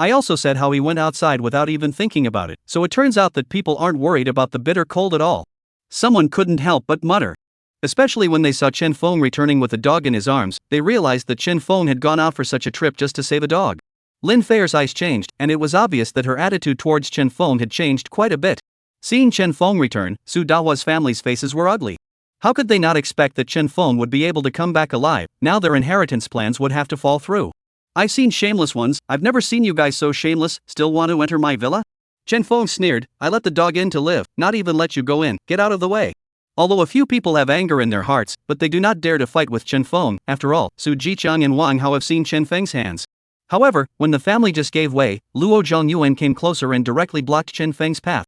I also said how he went outside without even thinking about it, so it turns out that people aren't worried about the bitter cold at all. Someone couldn't help but mutter. Especially when they saw Chen Feng returning with a dog in his arms, they realized that Chen Feng had gone out for such a trip just to save a dog. Lin Feier's eyes changed, and it was obvious that her attitude towards Chen Feng had changed quite a bit. Seeing Chen Feng return, Su Dahua's family's faces were ugly. How could they not expect that Chen Feng would be able to come back alive? Now their inheritance plans would have to fall through. I've seen shameless ones, I've never seen you guys so shameless. Still want to enter my villa? Chen Feng sneered. I let the dog in to live, not even let you go in. Get out of the way. Although a few people have anger in their hearts, but they do not dare to fight with Chen Feng. After all, Su Jiqiang and Wang Hao have seen Chen Feng's hands. However, when the family just gave way, Luo Zhongyuan came closer and directly blocked Chen Feng's path.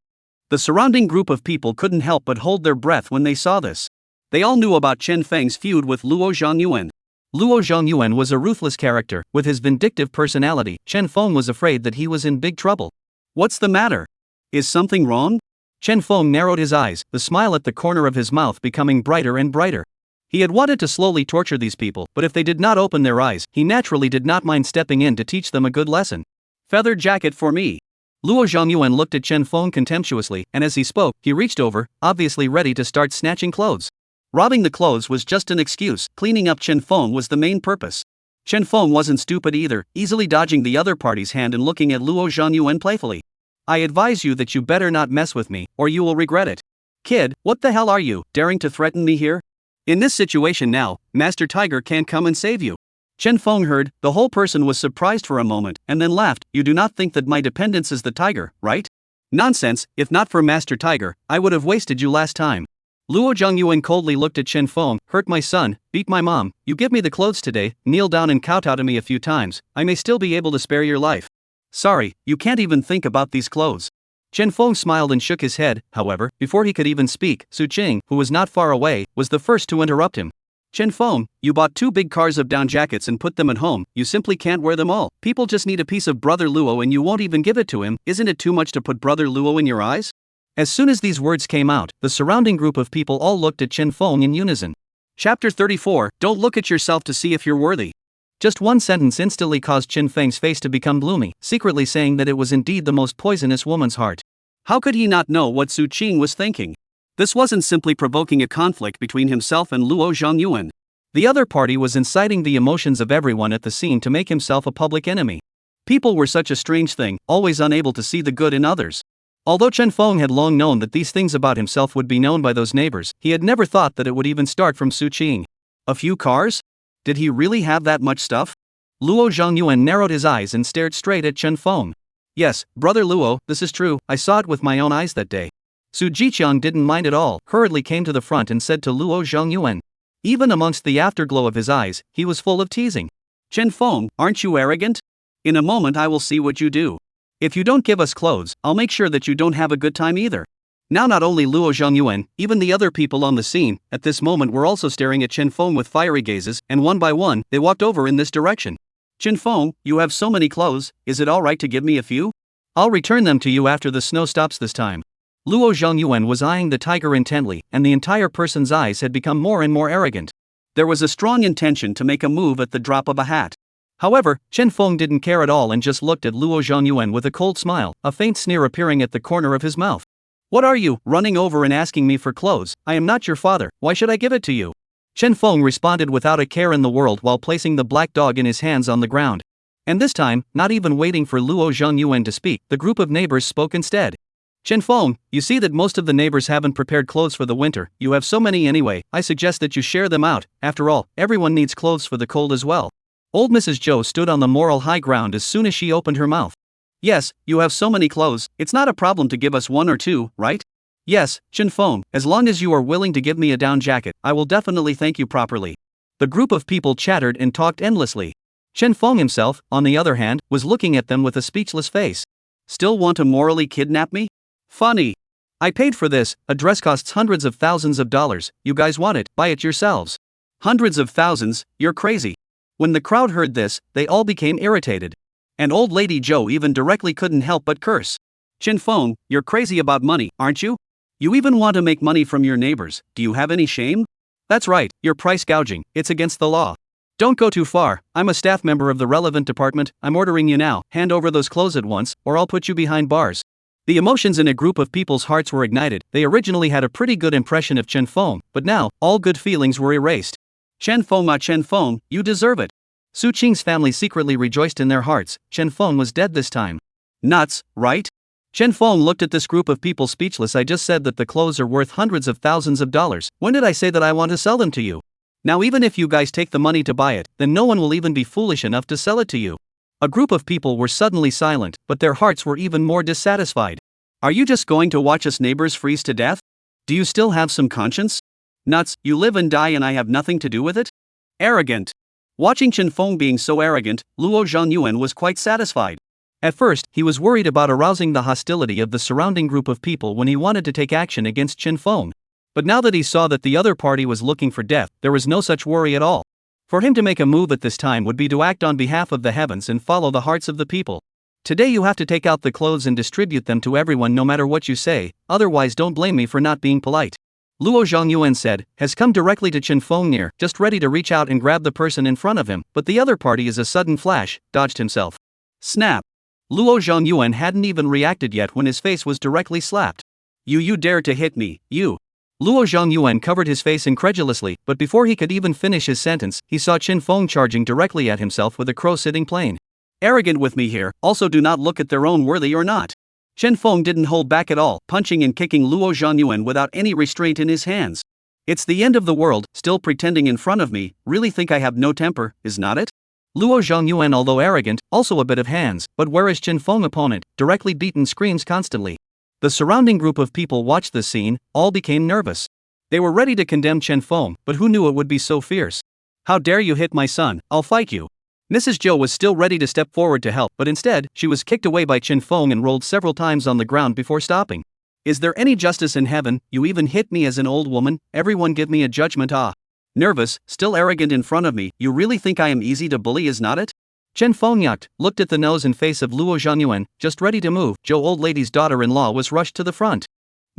The surrounding group of people couldn't help but hold their breath when they saw this. They all knew about Chen Feng's feud with Luo Zhongyuan. Luo Zhongyuan was a ruthless character. With his vindictive personality, Chen Feng was afraid that he was in big trouble. What's the matter? Is something wrong? Chen Feng narrowed his eyes, the smile at the corner of his mouth becoming brighter and brighter. He had wanted to slowly torture these people, but if they did not open their eyes, he naturally did not mind stepping in to teach them a good lesson. Feather jacket for me. Luo Zhongyuan looked at Chen Feng contemptuously, and as he spoke, he reached over, obviously ready to start snatching clothes. Robbing the clothes was just an excuse, cleaning up Chen Feng was the main purpose. Chen Feng wasn't stupid either, easily dodging the other party's hand and looking at Luo Zhongyuan playfully. I advise you that you better not mess with me, or you will regret it. Kid, what the hell are you, daring to threaten me here? In this situation now, Master Tiger can't come and save you. Chen Feng heard, the whole person was surprised for a moment, and then laughed. You do not think that my dependence is the tiger, right? Nonsense, if not for Master Tiger, I would have wasted you last time. Luo Zhongyuan coldly looked at Chen Feng. Hurt my son, beat my mom, you give me the clothes today, kneel down and kowtow to me a few times, I may still be able to spare your life. Sorry, you can't even think about these clothes. Chen Feng smiled and shook his head. However, before he could even speak, Su Qing, who was not far away, was the first to interrupt him. Chen Feng, you bought 2 big cars of down jackets and put them at home, you simply can't wear them all. People just need a piece of Brother Luo and you won't even give it to him. Isn't it too much to put Brother Luo in your eyes? As soon as these words came out, the surrounding group of people all looked at Chen Feng in unison. Chapter 34, Don't look at yourself to see if you're worthy. Just one sentence instantly caused Chen Feng's face to become gloomy, secretly saying that it was indeed the most poisonous woman's heart. How could he not know what Su Qing was thinking? This wasn't simply provoking a conflict between himself and Luo Zhongyuan. The other party was inciting the emotions of everyone at the scene to make himself a public enemy. People were such a strange thing, always unable to see the good in others. Although Chen Feng had long known that these things about himself would be known by those neighbors, he had never thought that it would even start from Su Qing. A few cars? Did he really have that much stuff? Luo Zhongyuan narrowed his eyes and stared straight at Chen Feng. Yes, Brother Luo, this is true, I saw it with my own eyes that day. Su Jiqiang didn't mind at all, hurriedly came to the front and said to Luo Zhongyuan. Even amongst the afterglow of his eyes, he was full of teasing. Chen Feng, aren't you arrogant? In a moment I will see what you do. If you don't give us clothes, I'll make sure that you don't have a good time either. Now not only Luo Zhongyuan, even the other people on the scene, at this moment were also staring at Chen Feng with fiery gazes, and one by one, they walked over in this direction. Chen Feng, you have so many clothes, is it alright to give me a few? I'll return them to you after the snow stops this time. Luo Zhongyuan was eyeing the tiger intently, and the entire person's eyes had become more and more arrogant. There was a strong intention to make a move at the drop of a hat. However, Chen Feng didn't care at all and just looked at Luo Zhongyuan with a cold smile, a faint sneer appearing at the corner of his mouth. What are you, running over and asking me for clothes? I am not your father, why should I give it to you? Chen Feng responded without a care in the world while placing the black dog in his hands on the ground. And this time, not even waiting for Luo Zhongyuan to speak, the group of neighbors spoke instead. Chen Feng, you see that most of the neighbors haven't prepared clothes for the winter, you have so many anyway, I suggest that you share them out, after all, everyone needs clothes for the cold as well. Old Mrs. Zhou stood on the moral high ground as soon as she opened her mouth. Yes, you have so many clothes, it's not a problem to give us 1 or 2, right? Yes, Chen Feng, as long as you are willing to give me a down jacket, I will definitely thank you properly. The group of people chattered and talked endlessly. Chen Feng himself, on the other hand, was looking at them with a speechless face. Still want to morally kidnap me? Funny. I paid for this, a dress costs hundreds of thousands of dollars, you guys want it, buy it yourselves. Hundreds of thousands, you're crazy. When the crowd heard this, they all became irritated. And old lady Zhou even directly couldn't help but curse. Chen Feng, you're crazy about money, aren't you? You even want to make money from your neighbors, do you have any shame? That's right, you're price gouging, it's against the law. Don't go too far, I'm a staff member of the relevant department, I'm ordering you now, hand over those clothes at once, or I'll put you behind bars. The emotions in a group of people's hearts were ignited. They originally had a pretty good impression of Chen Feng, but now, all good feelings were erased. Chen Feng, you deserve it. Su Qing's family secretly rejoiced in their hearts. Chen Feng was dead this time. Nuts, right? Chen Feng looked at this group of people speechless. I just said that the clothes are worth hundreds of thousands of dollars. When did I say that I want to sell them to you? Now even if you guys take the money to buy it, then no one will even be foolish enough to sell it to you. A group of people were suddenly silent, but their hearts were even more dissatisfied. Are you just going to watch us neighbors freeze to death? Do you still have some conscience? Nuts, you live and die and I have nothing to do with it? Arrogant. Watching Chen Feng being so arrogant, Luo Zhongyuan was quite satisfied. At first, he was worried about arousing the hostility of the surrounding group of people when he wanted to take action against Chen Feng. But now that he saw that the other party was looking for death, there was no such worry at all. For him to make a move at this time would be to act on behalf of the heavens and follow the hearts of the people. Today you have to take out the clothes and distribute them to everyone no matter what you say, otherwise don't blame me for not being polite. Luo Zhongyuan said, has come directly to Chen Feng near, just ready to reach out and grab the person in front of him, but the other party is a sudden flash, dodged himself. Snap! Luo Zhongyuan hadn't even reacted yet when his face was directly slapped. You dare to hit me, you! Luo Zhongyuan covered his face incredulously, but before he could even finish his sentence, he saw Chen Feng charging directly at himself with a crow-sitting plane. Arrogant with me here, also do not look at their own worthy or not. Chen Feng didn't hold back at all, punching and kicking Luo Zhongyuan without any restraint in his hands. It's the end of the world, still pretending in front of me, really think I have no temper, is not it? Luo Zhongyuan, although arrogant, also a bit of hands, but whereas Chen Feng opponent, directly beaten, screams constantly. The surrounding group of people watched this scene, all became nervous. They were ready to condemn Chen Feng, but who knew it would be so fierce? How dare you hit my son, I'll fight you. Mrs. Zhou was still ready to step forward to help, but instead, she was kicked away by Chen Feng and rolled several times on the ground before stopping. Is there any justice in heaven? You even hit me as an old woman, everyone give me a judgment. Nervous, still arrogant in front of me, you really think I am easy to bully, is not it? Chen Feng yucked, looked at the nose and face of Luo Zhongyuan, just ready to move. Zhou old lady's daughter-in-law was rushed to the front.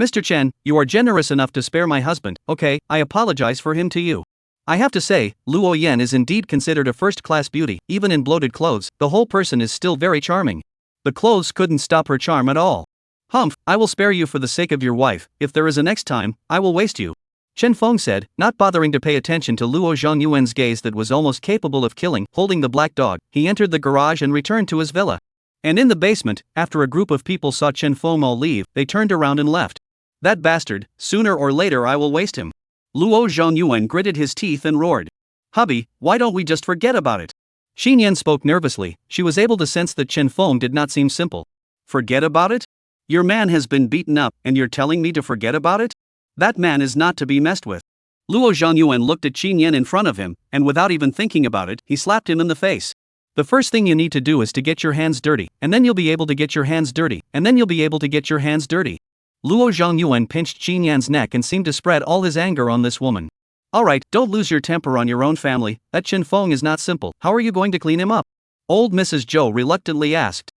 Mr. Chen, you are generous enough to spare my husband, okay, I apologize for him to you. I have to say, Luo Yan is indeed considered a first-class beauty, even in bloated clothes, the whole person is still very charming. The clothes couldn't stop her charm at all. Humph, I will spare you for the sake of your wife, if there is a next time, I will waste you. Chen Feng said, not bothering to pay attention to Luo Zhongyuan's gaze that was almost capable of killing. Holding the black dog, he entered the garage and returned to his villa. And in the basement, after a group of people saw Chen Feng all leave, they turned around and left. That bastard, sooner or later I will waste him. Luo Zhongyuan gritted his teeth and roared. Hubby, why don't we just forget about it? Xin Yan spoke nervously. She was able to sense that Chen Feng did not seem simple. Forget about it? Your man has been beaten up, and you're telling me to forget about it? That man is not to be messed with. Luo Zhongyuan looked at Xin Yan in front of him, and without even thinking about it, he slapped him in the face. The first thing you need to do is to get your hands dirty, and then you'll be able to get your hands dirty, and then you'll be able to get your hands dirty. Luo Zhongyuan pinched Xin Yan's neck and seemed to spread all his anger on this woman. Alright, don't lose your temper on your own family, that Chen Feng is not simple, how are you going to clean him up? Old Mrs. Zhou reluctantly asked.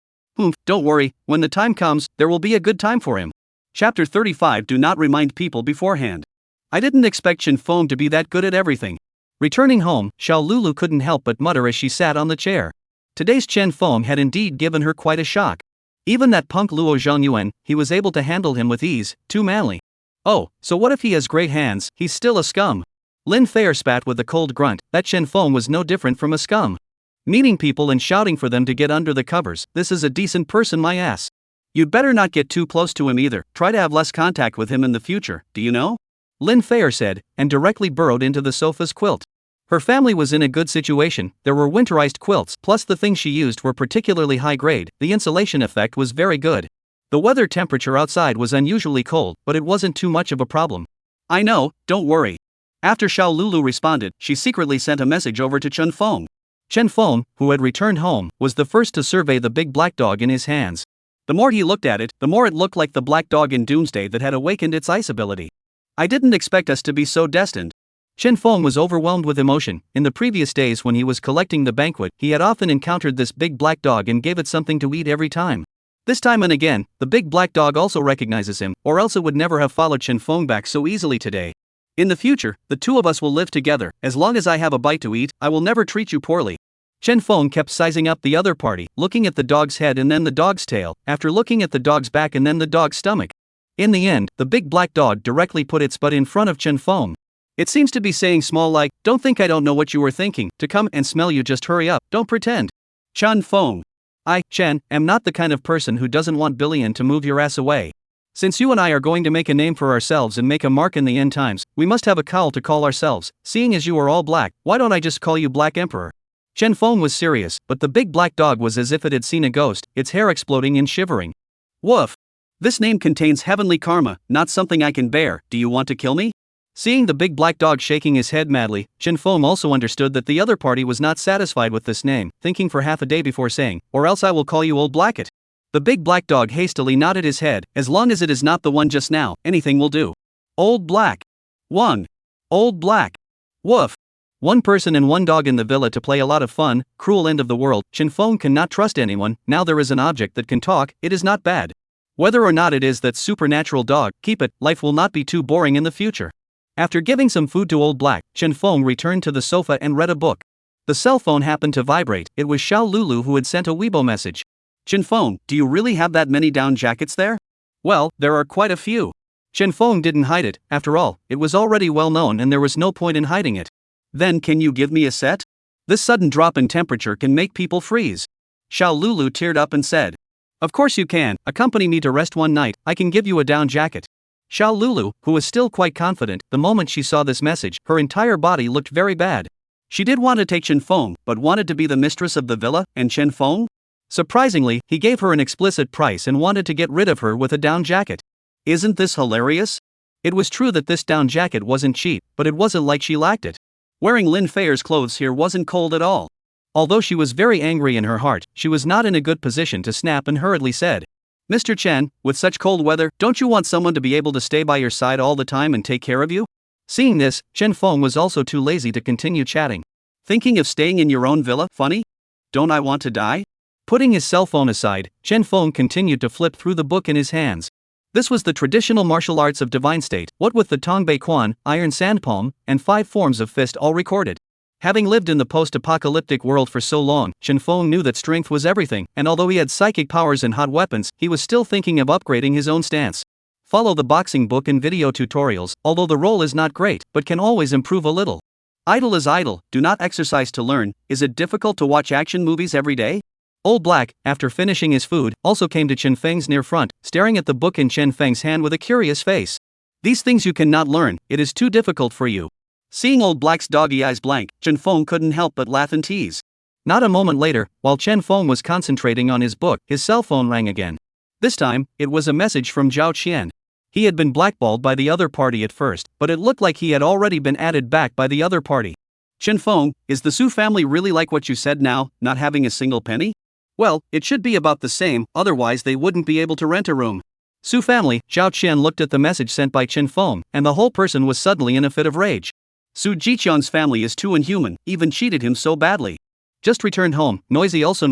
Don't worry, when the time comes, there will be a good time for him. Chapter 35. Do not remind people beforehand. I didn't expect Chen Feng to be that good at everything. Returning home, Xiao Lulu couldn't help but mutter as she sat on the chair. Today's Chen Feng had indeed given her quite a shock. Even that punk Luo Zhongyuan, he was able to handle him with ease, too manly. Oh, so what if he has great hands, he's still a scum. Lin Fei spat with a cold grunt, that Chen Feng was no different from a scum. Meeting people and shouting for them to get under the covers, this is a decent person my ass. You'd better not get too close to him either, try to have less contact with him in the future, do you know? Lin Fei said, and directly burrowed into the sofa's quilt. Her family was in a good situation, there were winterized quilts, plus the things she used were particularly high grade, the insulation effect was very good. The weather temperature outside was unusually cold, but it wasn't too much of a problem. I know, don't worry. After Xiao Lulu responded, she secretly sent a message over to Chen Feng. Chen Feng, who had returned home, was the first to survey the big black dog in his hands. The more he looked at it, the more it looked like the black dog in Doomsday that had awakened its ice ability. I didn't expect us to be so destined. Chen Feng was overwhelmed with emotion. In the previous days when he was collecting the banquet, he had often encountered this big black dog and gave it something to eat every time. This time and again, the big black dog also recognizes him, or else it would never have followed Chen Feng back so easily today. In the future, the two of us will live together. As long as I have a bite to eat, I will never treat you poorly. Chen Feng kept sizing up the other party, looking at the dog's head and then the dog's tail, after looking at the dog's back and then the dog's stomach. In the end, the big black dog directly put its butt in front of Chen Feng. It seems to be saying small like, don't think I don't know what you were thinking, to come and smell you, just hurry up, don't pretend. Chen Feng. I, Chen, am not the kind of person who doesn't want Billion to move your ass away. Since you and I are going to make a name for ourselves and make a mark in the end times, we must have a cowl to call ourselves. Seeing as you are all black, why don't I just call you Black Emperor? Chen Feng was serious, but the big black dog was as if it had seen a ghost, its hair exploding and shivering. Woof. This name contains heavenly karma, not something I can bear. Do you want to kill me? Seeing the big black dog shaking his head madly, Chen Feng also understood that the other party was not satisfied with this name, thinking for half a day before saying, or else I will call you Old Blacket. The big black dog hastily nodded his head. As long as it is not the one just now, anything will do. Old Black. One. Old Black. Woof. One person and one dog in the villa to play a lot of fun. Cruel end of the world. Chen Feng cannot trust anyone. Now there is an object that can talk, it is not bad. Whether or not it is that supernatural dog, keep it, life will not be too boring in the future. After giving some food to Old Black, Chen Feng returned to the sofa and read a book. The cell phone happened to vibrate. It was Xiao Lulu who had sent a Weibo message. Chen Feng, do you really have that many down jackets there? Well, there are quite a few. Chen Feng didn't hide it. After all, it was already well known and there was no point in hiding it. Then can you give me a set? This sudden drop in temperature can make people freeze. Xiao Lulu teared up and said. Of course you can, accompany me to rest one night, I can give you a down jacket. Xiao Lulu, who was still quite confident, the moment she saw this message, her entire body looked very bad. She did want to take Chen Feng, but wanted to be the mistress of the villa, and Chen Feng? Surprisingly, he gave her an explicit price and wanted to get rid of her with a down jacket. Isn't this hilarious? It was true that this down jacket wasn't cheap, but it wasn't like she lacked it. Wearing Lin Feier's clothes here wasn't cold at all. Although she was very angry in her heart, she was not in a good position to snap and hurriedly said, Mr. Chen, with such cold weather, don't you want someone to be able to stay by your side all the time and take care of you? Seeing this, Chen Feng was also too lazy to continue chatting. Thinking of staying in your own villa, funny? Don't I want to die? Putting his cell phone aside, Chen Feng continued to flip through the book in his hands. This was the traditional martial arts of Divine State, what with the Tongbei Quan, Iron Sandpalm, and 5 forms of fist all recorded. Having lived in the post-apocalyptic world for so long, Chen Feng knew that strength was everything, and although he had psychic powers and hot weapons, he was still thinking of upgrading his own stance. Follow the boxing book and video tutorials, although the role is not great, but can always improve a little. Idle is idle, do not exercise to learn. Is it difficult to watch action movies every day? Old Black, after finishing his food, also came to Chen Feng's near front, staring at the book in Chen Feng's hand with a curious face. These things you cannot learn, it is too difficult for you. Seeing Old Black's doggy eyes blank, Chen Feng couldn't help but laugh and tease. Not a moment later, while Chen Feng was concentrating on his book, his cell phone rang again. This time, it was a message from Zhao Qian. He had been blackballed by the other party at first, but it looked like he had already been added back by the other party. Chen Feng, is the Su family really like what you said now, not having a single penny? Well, it should be about the same, otherwise they wouldn't be able to rent a room. Su family, Zhao Qian looked at the message sent by Chen Feng, and the whole person was suddenly in a fit of rage. Su Jiqian's family is too inhuman, even cheated him so badly. Just returned home, noisy, also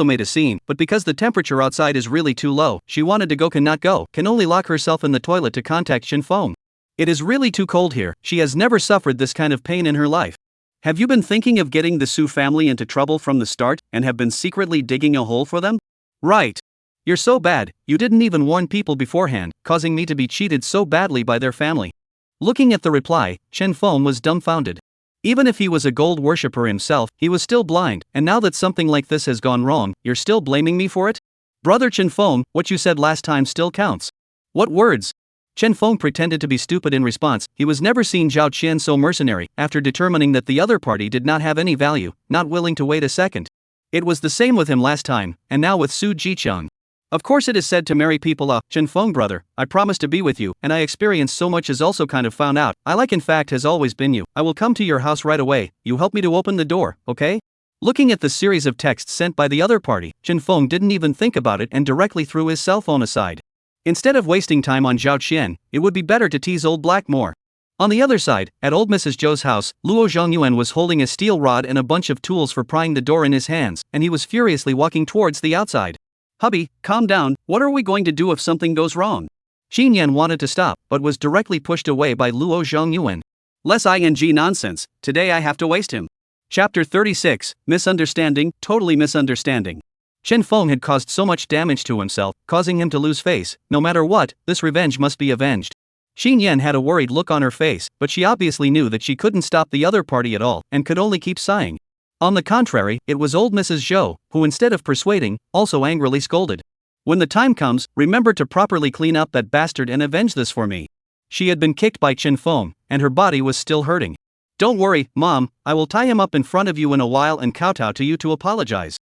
made a scene, but because the temperature outside is really too low, she wanted to go, cannot go, can only lock herself in the toilet to contact Chen Feng. It is really too cold here, she has never suffered this kind of pain in her life. Have you been thinking of getting the Su family into trouble from the start, and have been secretly digging a hole for them? Right. You're so bad, you didn't even warn people beforehand, causing me to be cheated so badly by their family. Looking at the reply, Chen Feng was dumbfounded. Even if he was a gold worshipper himself, he was still blind, and now that something like this has gone wrong, you're still blaming me for it? Brother Chen Feng, what you said last time still counts. What words? Chen Feng pretended to be stupid in response. He was never seen Zhao Qian so mercenary, after determining that the other party did not have any value, not willing to wait a second. It was the same with him last time, and now with Su Jiqian. Of course it is said to marry people Chen Feng brother, I promise to be with you, and I experienced so much is also kind of found out, I like in fact has always been you, I will come to your house right away, you help me to open the door, okay? Looking at the series of texts sent by the other party, Chen Feng didn't even think about it and directly threw his cell phone aside. Instead of wasting time on Zhao Qian, it would be better to tease Old Black more. On the other side, at old Mrs. Zhou's house, Luo Zhongyuan was holding a steel rod and a bunch of tools for prying the door in his hands, and he was furiously walking towards the outside. Hubby, calm down, what are we going to do if something goes wrong? Xin Yan wanted to stop, but was directly pushed away by Luo Zhongyuan. Less ing nonsense, today I have to waste him. Chapter 36, Misunderstanding, Totally Misunderstanding. Chen Feng had caused so much damage to himself, causing him to lose face. No matter what, this revenge must be avenged. Xin Yan had a worried look on her face, but she obviously knew that she couldn't stop the other party at all, and could only keep sighing. On the contrary, it was old Mrs. Zhou, who instead of persuading, also angrily scolded. When the time comes, remember to properly clean up that bastard and avenge this for me. She had been kicked by Chen Feng, and her body was still hurting. Don't worry, Mom, I will tie him up in front of you in a while and kowtow to you to apologize.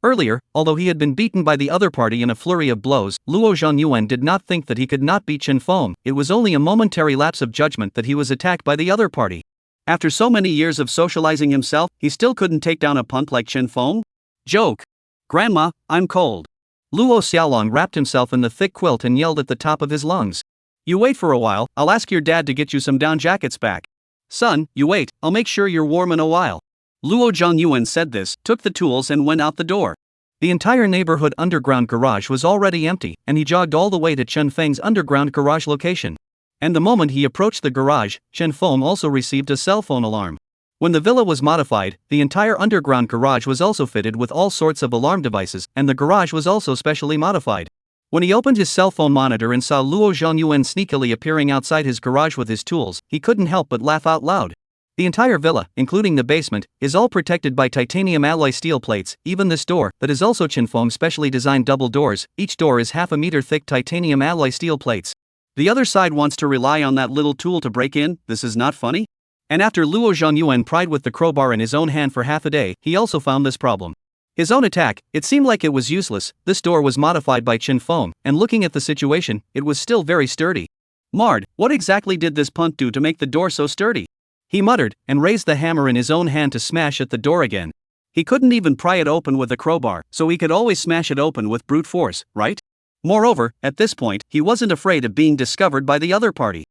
Earlier, although he had been beaten by the other party in a flurry of blows, Luo Zhongyuan did not think that he could not beat Chen Feng. It was only a momentary lapse of judgment that he was attacked by the other party. After so many years of socializing himself, he still couldn't take down a punk like Chen Feng? Joke. Grandma, I'm cold. Luo Xiaolong wrapped himself in the thick quilt and yelled at the top of his lungs. You wait for a while, I'll ask your dad to get you some down jackets back. Son, you wait, I'll make sure you're warm in a while. Luo Zhongyuan said this, took the tools and went out the door. The entire neighborhood underground garage was already empty, and he jogged all the way to Chen Feng's underground garage location. And the moment he approached the garage, Chen Feng also received a cell phone alarm. When the villa was modified, the entire underground garage was also fitted with all sorts of alarm devices, and the garage was also specially modified. When he opened his cell phone monitor and saw Luo Zhongyuan sneakily appearing outside his garage with his tools, he couldn't help but laugh out loud. The entire villa, including the basement, is all protected by titanium alloy steel plates. Even this door, that is also Chen Feng's specially designed double doors, each door is half a meter thick titanium alloy steel plates. The other side wants to rely on that little tool to break in. This is not funny? And after Luo Zhongyuan pried with the crowbar in his own hand for half a day, he also found this problem. His own attack, it seemed like it was useless. This door was modified by Chen Feng, and looking at the situation, it was still very sturdy. Mard, what exactly did this punk do to make the door so sturdy? He muttered, and raised the hammer in his own hand to smash at the door again. He couldn't even pry it open with a crowbar, so he could always smash it open with brute force, right? Moreover, at this point, he wasn't afraid of being discovered by the other party.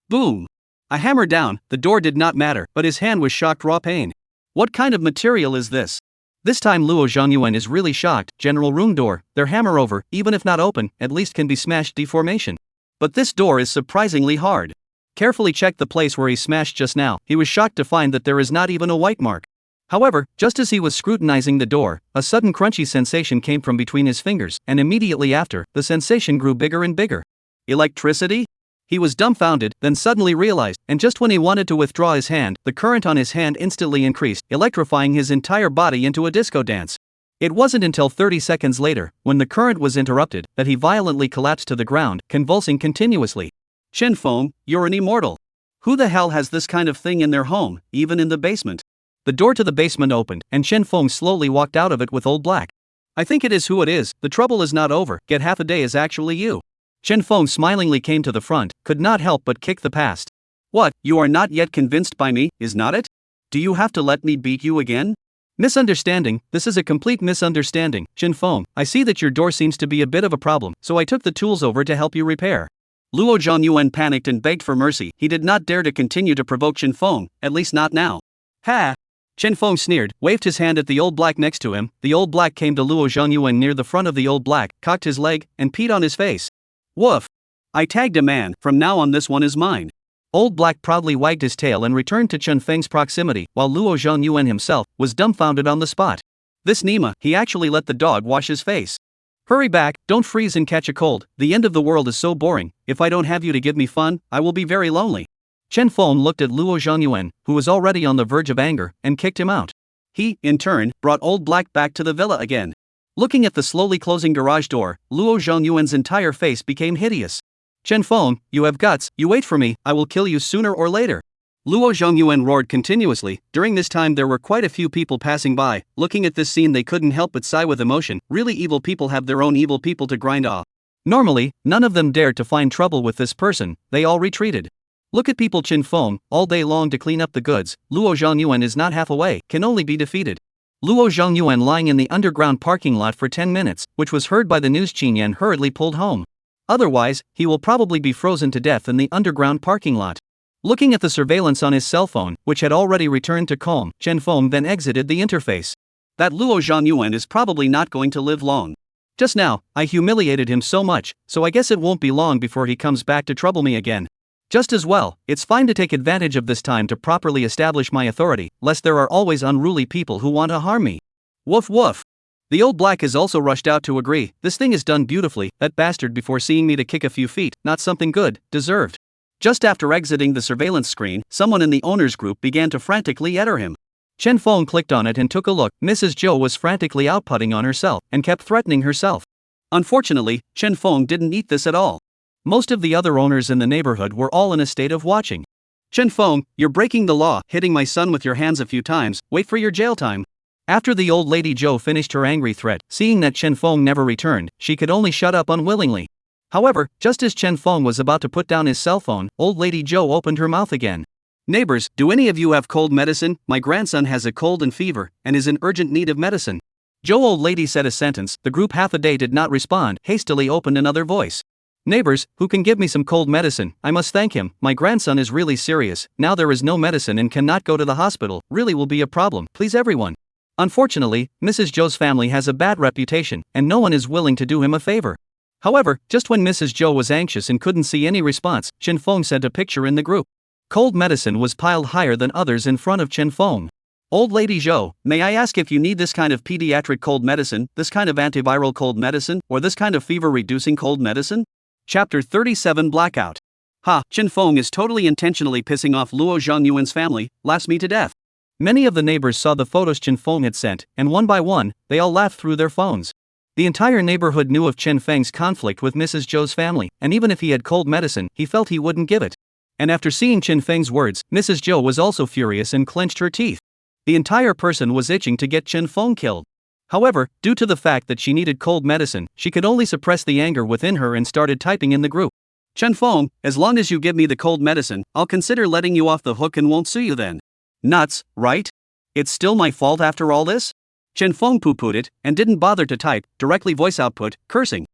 Boom! A hammer down, the door did not matter, but his hand was shocked raw pain. What kind of material is this? This time Luo Zhongyuan is really shocked. General room door, their hammer over, even if not open, at least can be smashed deformation. But this door is surprisingly hard. Carefully checked the place where he smashed just now, he was shocked to find that there is not even a white mark. However, just as he was scrutinizing the door, a sudden crunchy sensation came from between his fingers, and immediately after, the sensation grew bigger and bigger. Electricity? He was dumbfounded, then suddenly realized, and just when he wanted to withdraw his hand, the current on his hand instantly increased, electrifying his entire body into a disco dance. It wasn't until 30 seconds later, when the current was interrupted, that he violently collapsed to the ground, convulsing continuously. Chen Feng, you're an immortal. Who the hell has this kind of thing in their home, even in the basement? The door to the basement opened, and Chen Feng slowly walked out of it with Old Black. I think it is who it is, the trouble is not over, get half a day is actually you. Chen Feng smilingly came to the front, could not help but kick the past. What, you are not yet convinced by me, is not it? Do you have to let me beat you again? Misunderstanding, this is a complete misunderstanding. Chen Feng, I see that your door seems to be a bit of a problem, so I took the tools over to help you repair. Luo Zhongyuan panicked and begged for mercy. He did not dare to continue to provoke Chen Feng, at least not now. Ha! Chen Feng sneered, waved his hand at the Old Black next to him. The Old Black came to Luo Zhongyuan near the front of the Old Black, cocked his leg, and peed on his face. Woof! I tagged a man, from now on this one is mine. Old Black proudly wagged his tail and returned to Chen Feng's proximity, while Luo Zhongyuan himself was dumbfounded on the spot. This Nima, he actually let the dog wash his face. Hurry back, don't freeze and catch a cold, the end of the world is so boring, if I don't have you to give me fun, I will be very lonely. Chen Feng looked at Luo Zhongyuan, who was already on the verge of anger, and kicked him out. He, in turn, brought Old Black back to the villa again. Looking at the slowly closing garage door, Luo Zhongyuan's entire face became hideous. Chen Feng, you have guts, you wait for me, I will kill you sooner or later. Luo Zhongyuan roared continuously. During this time there were quite a few people passing by. Looking at this scene they couldn't help but sigh with emotion. Really evil people have their own evil people to grind off. Normally, none of them dared to find trouble with this person, they all retreated. Look at people Chen Feng, all day long to clean up the goods. Luo Zhongyuan is not half away, can only be defeated. Luo Zhongyuan lying in the underground parking lot for 10 minutes, which was heard by the news. Qin Yan hurriedly pulled home. Otherwise, he will probably be frozen to death in the underground parking lot. Looking at the surveillance on his cell phone, which had already returned to calm, Chen Feng then exited the interface. That Luo Zhongyuan is probably not going to live long. Just now, I humiliated him so much, so I guess it won't be long before he comes back to trouble me again. Just as well, it's fine to take advantage of this time to properly establish my authority, lest there are always unruly people who want to harm me. Woof woof. The old black is also rushed out to agree. This thing is done beautifully, that bastard before seeing me to kick a few feet, not something good, deserved. Just after exiting the surveillance screen, someone in the owner's group began to frantically enter him. Chen Feng clicked on it and took a look. Mrs. Zhou was frantically outputting on herself, and kept threatening herself. Unfortunately, Chen Feng didn't eat this at all. Most of the other owners in the neighborhood were all in a state of watching. Chen Feng, you're breaking the law, hitting my son with your hands a few times, wait for your jail time. After the old lady Zhou finished her angry threat, seeing that Chen Feng never returned, she could only shut up unwillingly. However, just as Chen Feng was about to put down his cell phone, old lady Zhou opened her mouth again. Neighbors, do any of you have cold medicine? My grandson has a cold and fever, and is in urgent need of medicine. Zhou old lady said a sentence, the group half a day did not respond, hastily opened another voice. Neighbors, who can give me some cold medicine? I must thank him, my grandson is really serious, now there is no medicine and cannot go to the hospital, really will be a problem, please everyone. Unfortunately, Mrs. Zhou's family has a bad reputation, and no one is willing to do him a favor. However, just when Mrs. Zhou was anxious and couldn't see any response, Chen Feng sent a picture in the group. Cold medicine was piled higher than others in front of Chen Feng. Old lady Zhou, may I ask if you need this kind of pediatric cold medicine, this kind of antiviral cold medicine, or this kind of fever-reducing cold medicine? Chapter 37 Blackout. Ha, Chen Feng is totally intentionally pissing off Luo Zhongyuan's family, laughs me to death. Many of the neighbors saw the photos Chen Feng had sent, and one by one, they all laughed through their phones. The entire neighborhood knew of Chen Feng's conflict with Mrs. Zhou's family, and even if he had cold medicine, he felt he wouldn't give it. And after seeing Chen Feng's words, Mrs. Zhou was also furious and clenched her teeth. The entire person was itching to get Chen Feng killed. However, due to the fact that she needed cold medicine, she could only suppress the anger within her and started typing in the group. Chen Feng, as long as you give me the cold medicine, I'll consider letting you off the hook and won't sue you then. Nuts, right? It's still my fault after all this? Chen Feng poo-pooed it, and didn't bother to type, directly voice output, cursing.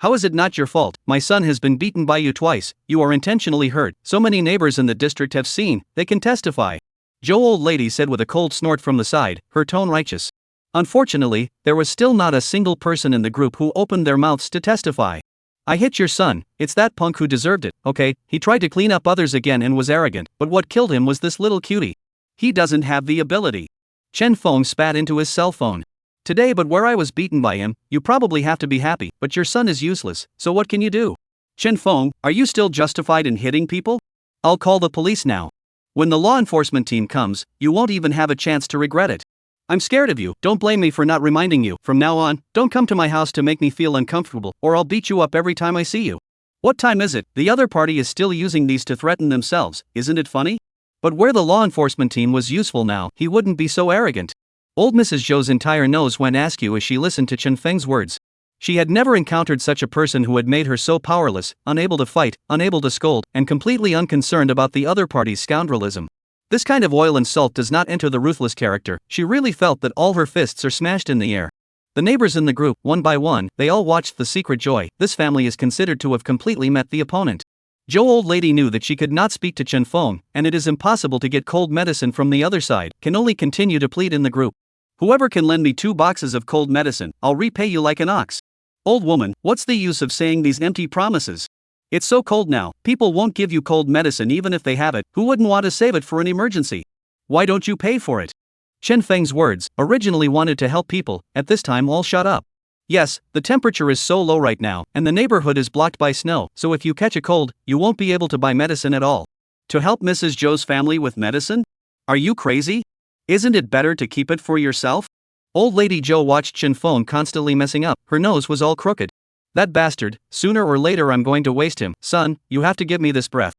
How is it not your fault? My son has been beaten by you twice, you are intentionally hurt, so many neighbors in the district have seen, they can testify. Zhou old lady said with a cold snort from the side, her tone righteous. Unfortunately, there was still not a single person in the group who opened their mouths to testify. I hit your son, it's that punk who deserved it, okay, he tried to clean up others again and was arrogant, but what killed him was this little cutie. He doesn't have the ability. Chen Feng spat into his cell phone. Today but where I was beaten by him, you probably have to be happy, but your son is useless, so what can you do? Chen Feng, are you still justified in hitting people? I'll call the police now. When the law enforcement team comes, you won't even have a chance to regret it. I'm scared of you, don't blame me for not reminding you, from now on, don't come to my house to make me feel uncomfortable, or I'll beat you up every time I see you. What time is it? The other party is still using these to threaten themselves, isn't it funny? But where the law enforcement team was useful now, he wouldn't be so arrogant. Old Mrs. Zhou's entire nose went askew as she listened to Chen Feng's words. She had never encountered such a person who had made her so powerless, unable to fight, unable to scold, and completely unconcerned about the other party's scoundrelism. This kind of oil and salt does not enter the ruthless character. She really felt that all her fists are smashed in the air. The neighbors in the group, one by one, they all watched the secret joy. This family is considered to have completely met the opponent. Zhou old lady knew that she could not speak to Chen Feng, and it is impossible to get cold medicine from the other side, can only continue to plead in the group. Whoever can lend me 2 boxes of cold medicine, I'll repay you like an ox. Old woman, what's the use of saying these empty promises? It's so cold now, people won't give you cold medicine even if they have it, who wouldn't want to save it for an emergency? Why don't you pay for it? Chen Feng's words, originally wanted to help people, at this time all shut up. Yes, the temperature is so low right now, and the neighborhood is blocked by snow, so if you catch a cold, you won't be able to buy medicine at all. To help Mrs. Zhou's family with medicine? Are you crazy? Isn't it better to keep it for yourself? Old lady Zhou watched Chen Feng constantly messing up, her nose was all crooked. That bastard, sooner or later I'm going to waste him. Son, you have to give me this breath.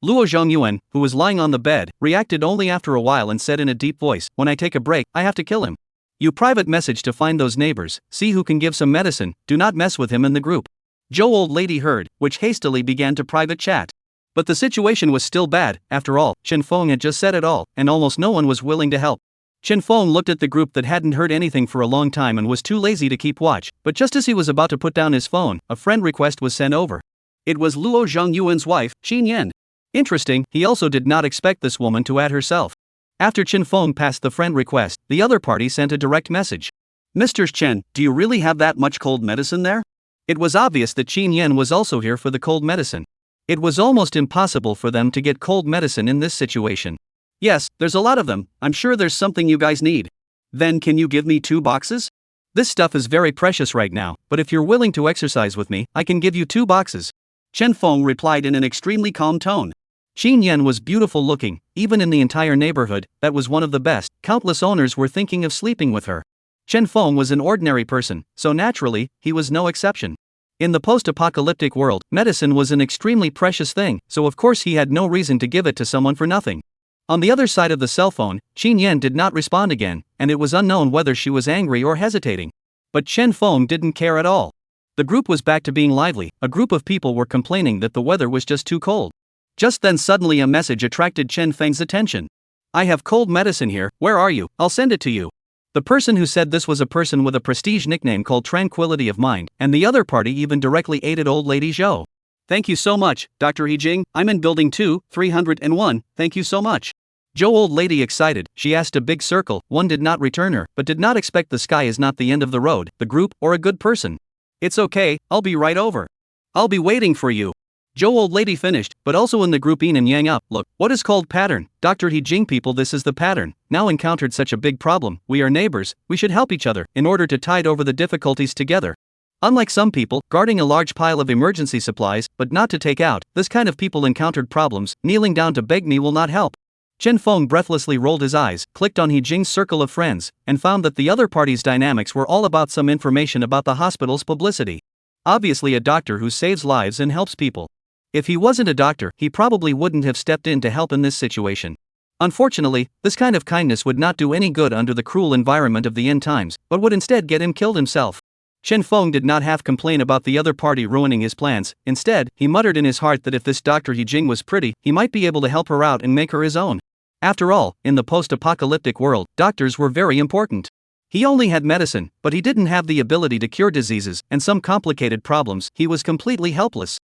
Luo Zhongyuan, who was lying on the bed, reacted only after a while and said in a deep voice, when I take a break, I have to kill him. You private message to find those neighbors, see who can give some medicine, do not mess with him in the group. Zhou old lady heard, which hastily began to private chat. But the situation was still bad, after all, Chen Feng had just said it all, and almost no one was willing to help. Chen Feng looked at the group that hadn't heard anything for a long time and was too lazy to keep watch, but just as he was about to put down his phone, a friend request was sent over. It was Luo Zhongyuan's wife, Xin Yan. Interesting, he also did not expect this woman to add herself. After Chen Feng passed the friend request, the other party sent a direct message. Mr. Chen, do you really have that much cold medicine there? It was obvious that Qin Yen was also here for the cold medicine. It was almost impossible for them to get cold medicine in this situation. Yes, there's a lot of them. I'm sure there's something you guys need. Then can you give me 2 boxes? This stuff is very precious right now, but if you're willing to exercise with me, I can give you 2 boxes. Chen Feng replied in an extremely calm tone. Qin Yen was beautiful looking, even in the entire neighborhood, that was one of the best. Countless owners were thinking of sleeping with her. Chen Feng was an ordinary person, so naturally, he was no exception. In the post-apocalyptic world, medicine was an extremely precious thing, so of course he had no reason to give it to someone for nothing. On the other side of the cell phone, Qin Yen did not respond again, and it was unknown whether she was angry or hesitating. But Chen Feng didn't care at all. The group was back to being lively. A group of people were complaining that the weather was just too cold. Just then suddenly a message attracted Chen Feng's attention. "I have cold medicine here, where are you? I'll send it to you." The person who said this was a person with a prestige nickname called Tranquility of Mind, and the other party even directly aided old lady Zhou. "Thank you so much, Dr. He Jing, I'm in building 2, 301, thank you so much." Zhou old lady excited, she asked a big circle, one did not return her, but did not expect the sky is not the end of the road, the group, or a good person. "It's okay, I'll be right over. I'll be waiting for you." Zhou old lady finished, but also in the group Yin and Yang up. Look, what is called pattern? Dr. He Jing people, this is the pattern. Now encountered such a big problem, we are neighbors, we should help each other, in order to tide over the difficulties together. Unlike some people, guarding a large pile of emergency supplies, but not to take out, this kind of people encountered problems, kneeling down to beg me will not help. Chen Feng breathlessly rolled his eyes, clicked on He Jing's circle of friends, and found that the other party's dynamics were all about some information about the hospital's publicity. Obviously a doctor who saves lives and helps people. If he wasn't a doctor, he probably wouldn't have stepped in to help in this situation. Unfortunately, this kind of kindness would not do any good under the cruel environment of the end times, but would instead get him killed himself. Chen Feng did not half complain about the other party ruining his plans. Instead, he muttered in his heart that if this Dr. He Jing was pretty, he might be able to help her out and make her his own. After all, in the post-apocalyptic world, doctors were very important. He only had medicine, but he didn't have the ability to cure diseases and some complicated problems. He was completely helpless.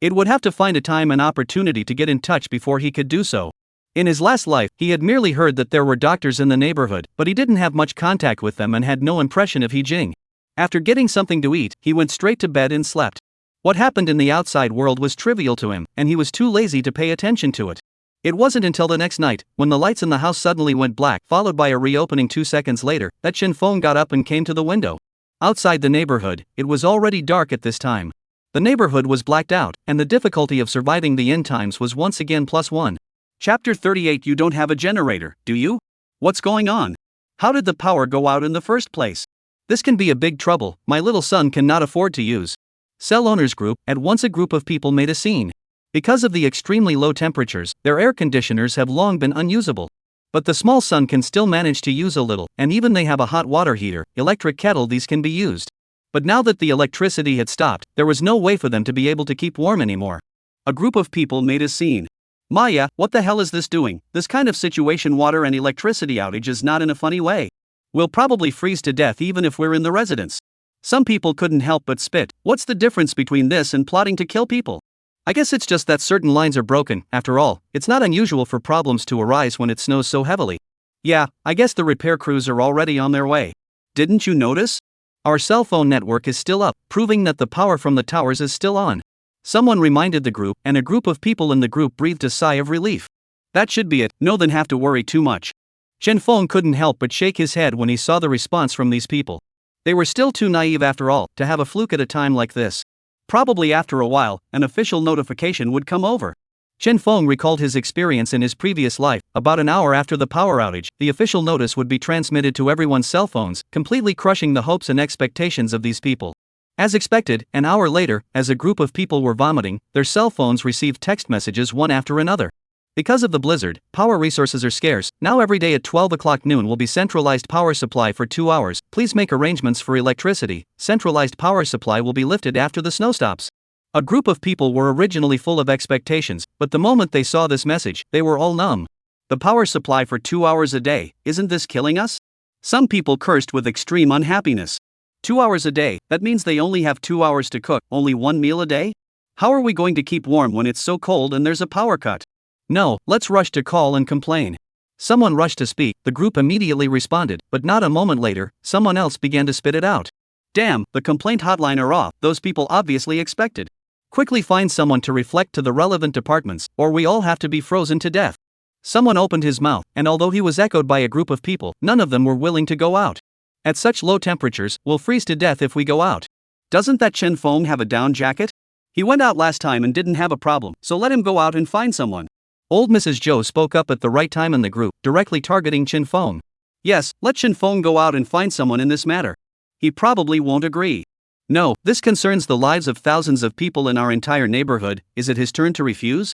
It would have to find a time and opportunity to get in touch before he could do so. In his last life, he had merely heard that there were doctors in the neighborhood, but he didn't have much contact with them and had no impression of He Jing. After getting something to eat, he went straight to bed and slept. What happened in the outside world was trivial to him, and he was too lazy to pay attention to it. It wasn't until the next night, when the lights in the house suddenly went black, followed by a reopening 2 seconds later, that Chen Feng got up and came to the window. Outside the neighborhood, it was already dark at this time. The neighborhood was blacked out, and the difficulty of surviving the end times was once again +1. Chapter 38. You don't have a generator, do you? What's going on? How did the power go out in the first place? This can be a big trouble, my little son cannot afford to use. Cell owners group. At once a group of people made a scene. Because of the extremely low temperatures, their air conditioners have long been unusable. But the small son can still manage to use a little, and even they have a hot water heater, electric kettle, these can be used. But now that the electricity had stopped, there was no way for them to be able to keep warm anymore. A group of people made a scene. Maya, what the hell is this doing? This kind of situation, water and electricity outage is not in a funny way. We'll probably freeze to death even if we're in the residence. Some people couldn't help but spit. What's the difference between this and plotting to kill people? I guess it's just that certain lines are broken. After all, it's not unusual for problems to arise when it snows so heavily. Yeah, I guess the repair crews are already on their way. Didn't you notice? Our cell phone network is still up, proving that the power from the towers is still on. Someone reminded the group, and a group of people in the group breathed a sigh of relief. That should be it, no then have to worry too much. Chen Feng couldn't help but shake his head when he saw the response from these people. They were still too naive after all, to have a fluke at a time like this. Probably after a while, an official notification would come over. Chen Feng recalled his experience in his previous life. About an hour after the power outage, the official notice would be transmitted to everyone's cell phones, completely crushing the hopes and expectations of these people. As expected, an hour later, as a group of people were vomiting, their cell phones received text messages one after another. Because of the blizzard, power resources are scarce. Now every day at 12 o'clock noon will be centralized power supply for 2 hours. Please make arrangements for electricity. Centralized power supply will be lifted after the snow stops. A group of people were originally full of expectations, but the moment they saw this message, they were all numb. The power supply for 2 hours a day, isn't this killing us? Some people cursed with extreme unhappiness. 2 hours a day, that means they only have 2 hours to cook, only one meal a day? How are we going to keep warm when it's so cold and there's a power cut? No, let's rush to call and complain. Someone rushed to speak, the group immediately responded, but not a moment later, someone else began to spit it out. Damn, the complaint hotline are off, those people obviously expected. Quickly find someone to reflect to the relevant departments, or we all have to be frozen to death. Someone opened his mouth, and although he was echoed by a group of people, none of them were willing to go out. At such low temperatures, we'll freeze to death if we go out. Doesn't that Chen Feng have a down jacket? He went out last time and didn't have a problem, so let him go out and find someone. Old Mrs. Zhou spoke up at the right time in the group, directly targeting Chen Feng. Yes, let Chen Feng go out and find someone in this matter. He probably won't agree. No, this concerns the lives of thousands of people in our entire neighborhood. Is it his turn to refuse?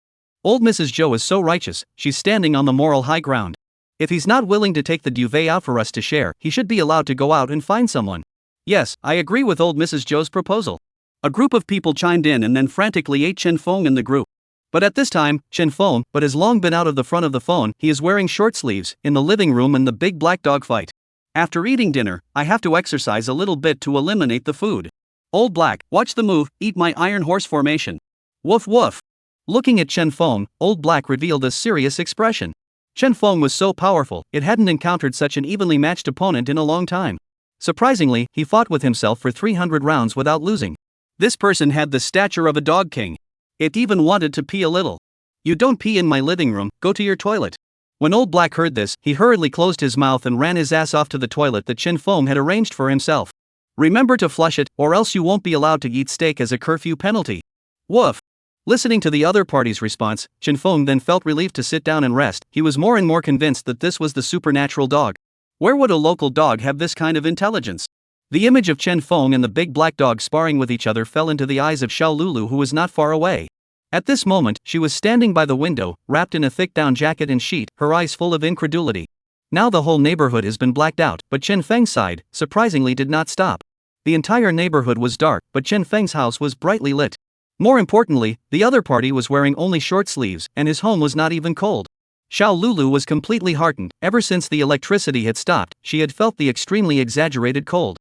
Old Mrs. Zhou is so righteous, she's standing on the moral high ground. If he's not willing to take the duvet out for us to share, he should be allowed to go out and find someone. Yes, I agree with old Mrs. Zhou's proposal. A group of people chimed in and then frantically ate Chen Feng in the group. But at this time, Chen Feng has long been out of the front of the phone. He is wearing short sleeves, in the living room in the big black dog fight. After eating dinner, I have to exercise a little bit to eliminate the food. Old Black, watch the move, eat my iron horse formation. Woof woof. Looking at Chen Feng, Old Black revealed a serious expression. Chen Feng was so powerful, it hadn't encountered such an evenly matched opponent in a long time. Surprisingly, he fought with himself for 300 rounds without losing. This person had the stature of a dog king. It even wanted to pee a little. You don't pee in my living room, go to your toilet. When Old Black heard this, he hurriedly closed his mouth and ran his ass off to the toilet that Chen Feng had arranged for himself. Remember to flush it, or else you won't be allowed to eat steak as a curfew penalty. Woof. Listening to the other party's response, Chen Feng then felt relieved to sit down and rest. He was more and more convinced that this was the supernatural dog. Where would a local dog have this kind of intelligence? The image of Chen Feng and the big black dog sparring with each other fell into the eyes of Xiao Lulu, who was not far away. At this moment, she was standing by the window, wrapped in a thick down jacket and sheet, her eyes full of incredulity. Now the whole neighborhood has been blacked out, but Chen Feng's side, surprisingly, did not stop. The entire neighborhood was dark, but Chen Feng's house was brightly lit. More importantly, the other party was wearing only short sleeves, and his home was not even cold. Xiao Lulu was completely heartened. Ever since the electricity had stopped, she had felt the extremely exaggerated cold.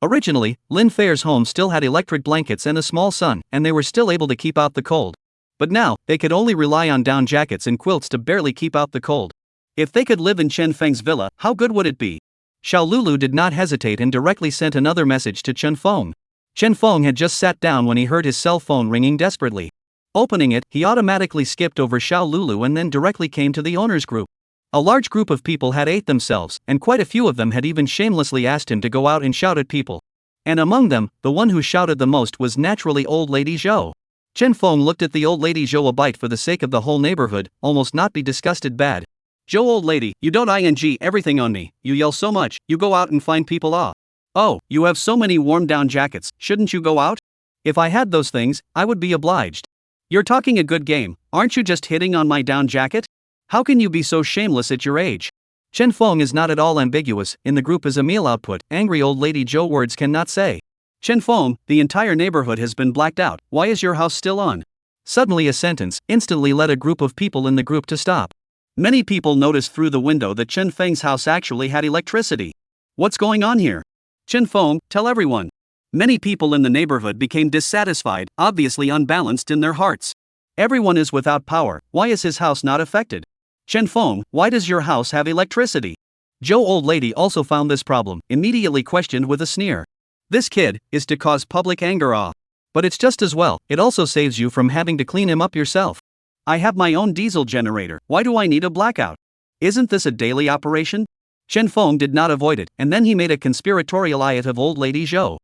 Originally, Lin Fair's home still had electric blankets and a small sun, and they were still able to keep out the cold. But now, they could only rely on down jackets and quilts to barely keep out the cold. If they could live in Chen Feng's villa, how good would it be? Xiao Lulu did not hesitate and directly sent another message to Chen Feng. Chen Feng had just sat down when he heard his cell phone ringing desperately. Opening it, he automatically skipped over Xiao Lulu and then directly came to the owner's group. A large group of people had ate themselves, and quite a few of them had even shamelessly asked him to go out and shout at people. And among them, the one who shouted the most was naturally Old Lady Zhou. Chen Feng looked at the Old Lady Zhou a bite for the sake of the whole neighborhood, almost not be disgusted bad. Zhou old lady, you don't ing everything on me, you yell so much, you go out and find people Oh, you have so many warm down jackets, shouldn't you go out? If I had those things, I would be obliged. You're talking a good game, aren't you just hitting on my down jacket? How can you be so shameless at your age? Chen Feng is not at all ambiguous. In the group is a meal output, angry Old Lady Zhou words cannot say. Chen Feng, the entire neighborhood has been blacked out, why is your house still on? Suddenly a sentence instantly led a group of people in the group to stop. Many people noticed through the window that Chen Feng's house actually had electricity. What's going on here? Chen Feng, tell everyone. Many people in the neighborhood became dissatisfied, obviously unbalanced in their hearts. Everyone is without power, why is his house not affected? Chen Feng, why does your house have electricity? Zhou Old Lady also found this problem, immediately questioned with a sneer. This kid is to cause public anger. But it's just as well, it also saves you from having to clean him up yourself. I have my own diesel generator, why do I need a blackout? Isn't this a daily operation? Chen Feng did not avoid it, and then he made a conspiratorial eye at Old Lady Zhou.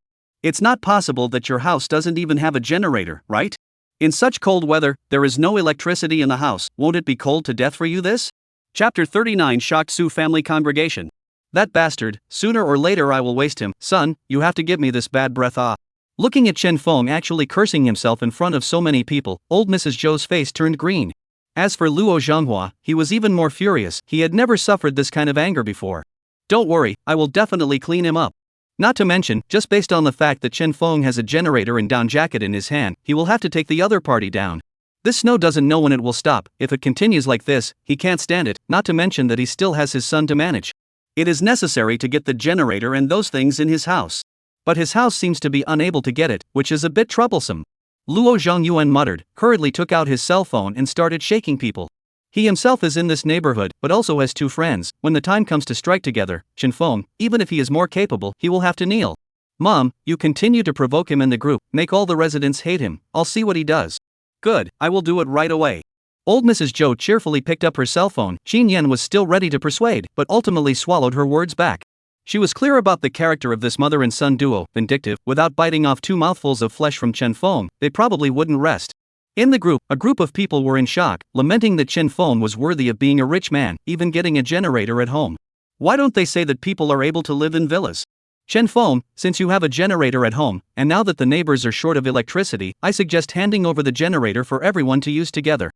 It's not possible that your house doesn't even have a generator, right? In such cold weather, there is no electricity in the house, won't it be cold to death for you this? Chapter 39 Shocked Su Family Congregation. That bastard, sooner or later I will waste him. Son, you have to give me this bad breath. Looking at Chen Feng actually cursing himself in front of so many people, old Mrs. Zhou's face turned green. As for Luo Zhenghua, he was even more furious. He had never suffered this kind of anger before. Don't worry, I will definitely clean him up. Not to mention, just based on the fact that Chen Feng has a generator and down jacket in his hand, he will have to take the other party down. This snow doesn't know when it will stop. If it continues like this, he can't stand it, not to mention that he still has his son to manage. It is necessary to get the generator and those things in his house. But his house seems to be unable to get it, which is a bit troublesome. Luo Zhengyuan muttered, hurriedly took out his cell phone and started shaking people. He himself is in this neighborhood, but also has 2 friends. When the time comes to strike together, Chenfeng, even if he is more capable, he will have to kneel. Mom, you continue to provoke him in the group, make all the residents hate him. I'll see what he does. Good, I will do it right away. Old Mrs. Zhou cheerfully picked up her cell phone. Qin Yan was still ready to persuade, but ultimately swallowed her words back. She was clear about the character of this mother and son duo, vindictive. Without biting off 2 mouthfuls of flesh from Chenfeng, they probably wouldn't rest. In the group, a group of people were in shock, lamenting that Chenfeng was worthy of being a rich man, even getting a generator at home. Why don't they say that people are able to live in villas? Chenfeng, since you have a generator at home, and now that the neighbors are short of electricity, I suggest handing over the generator for everyone to use together.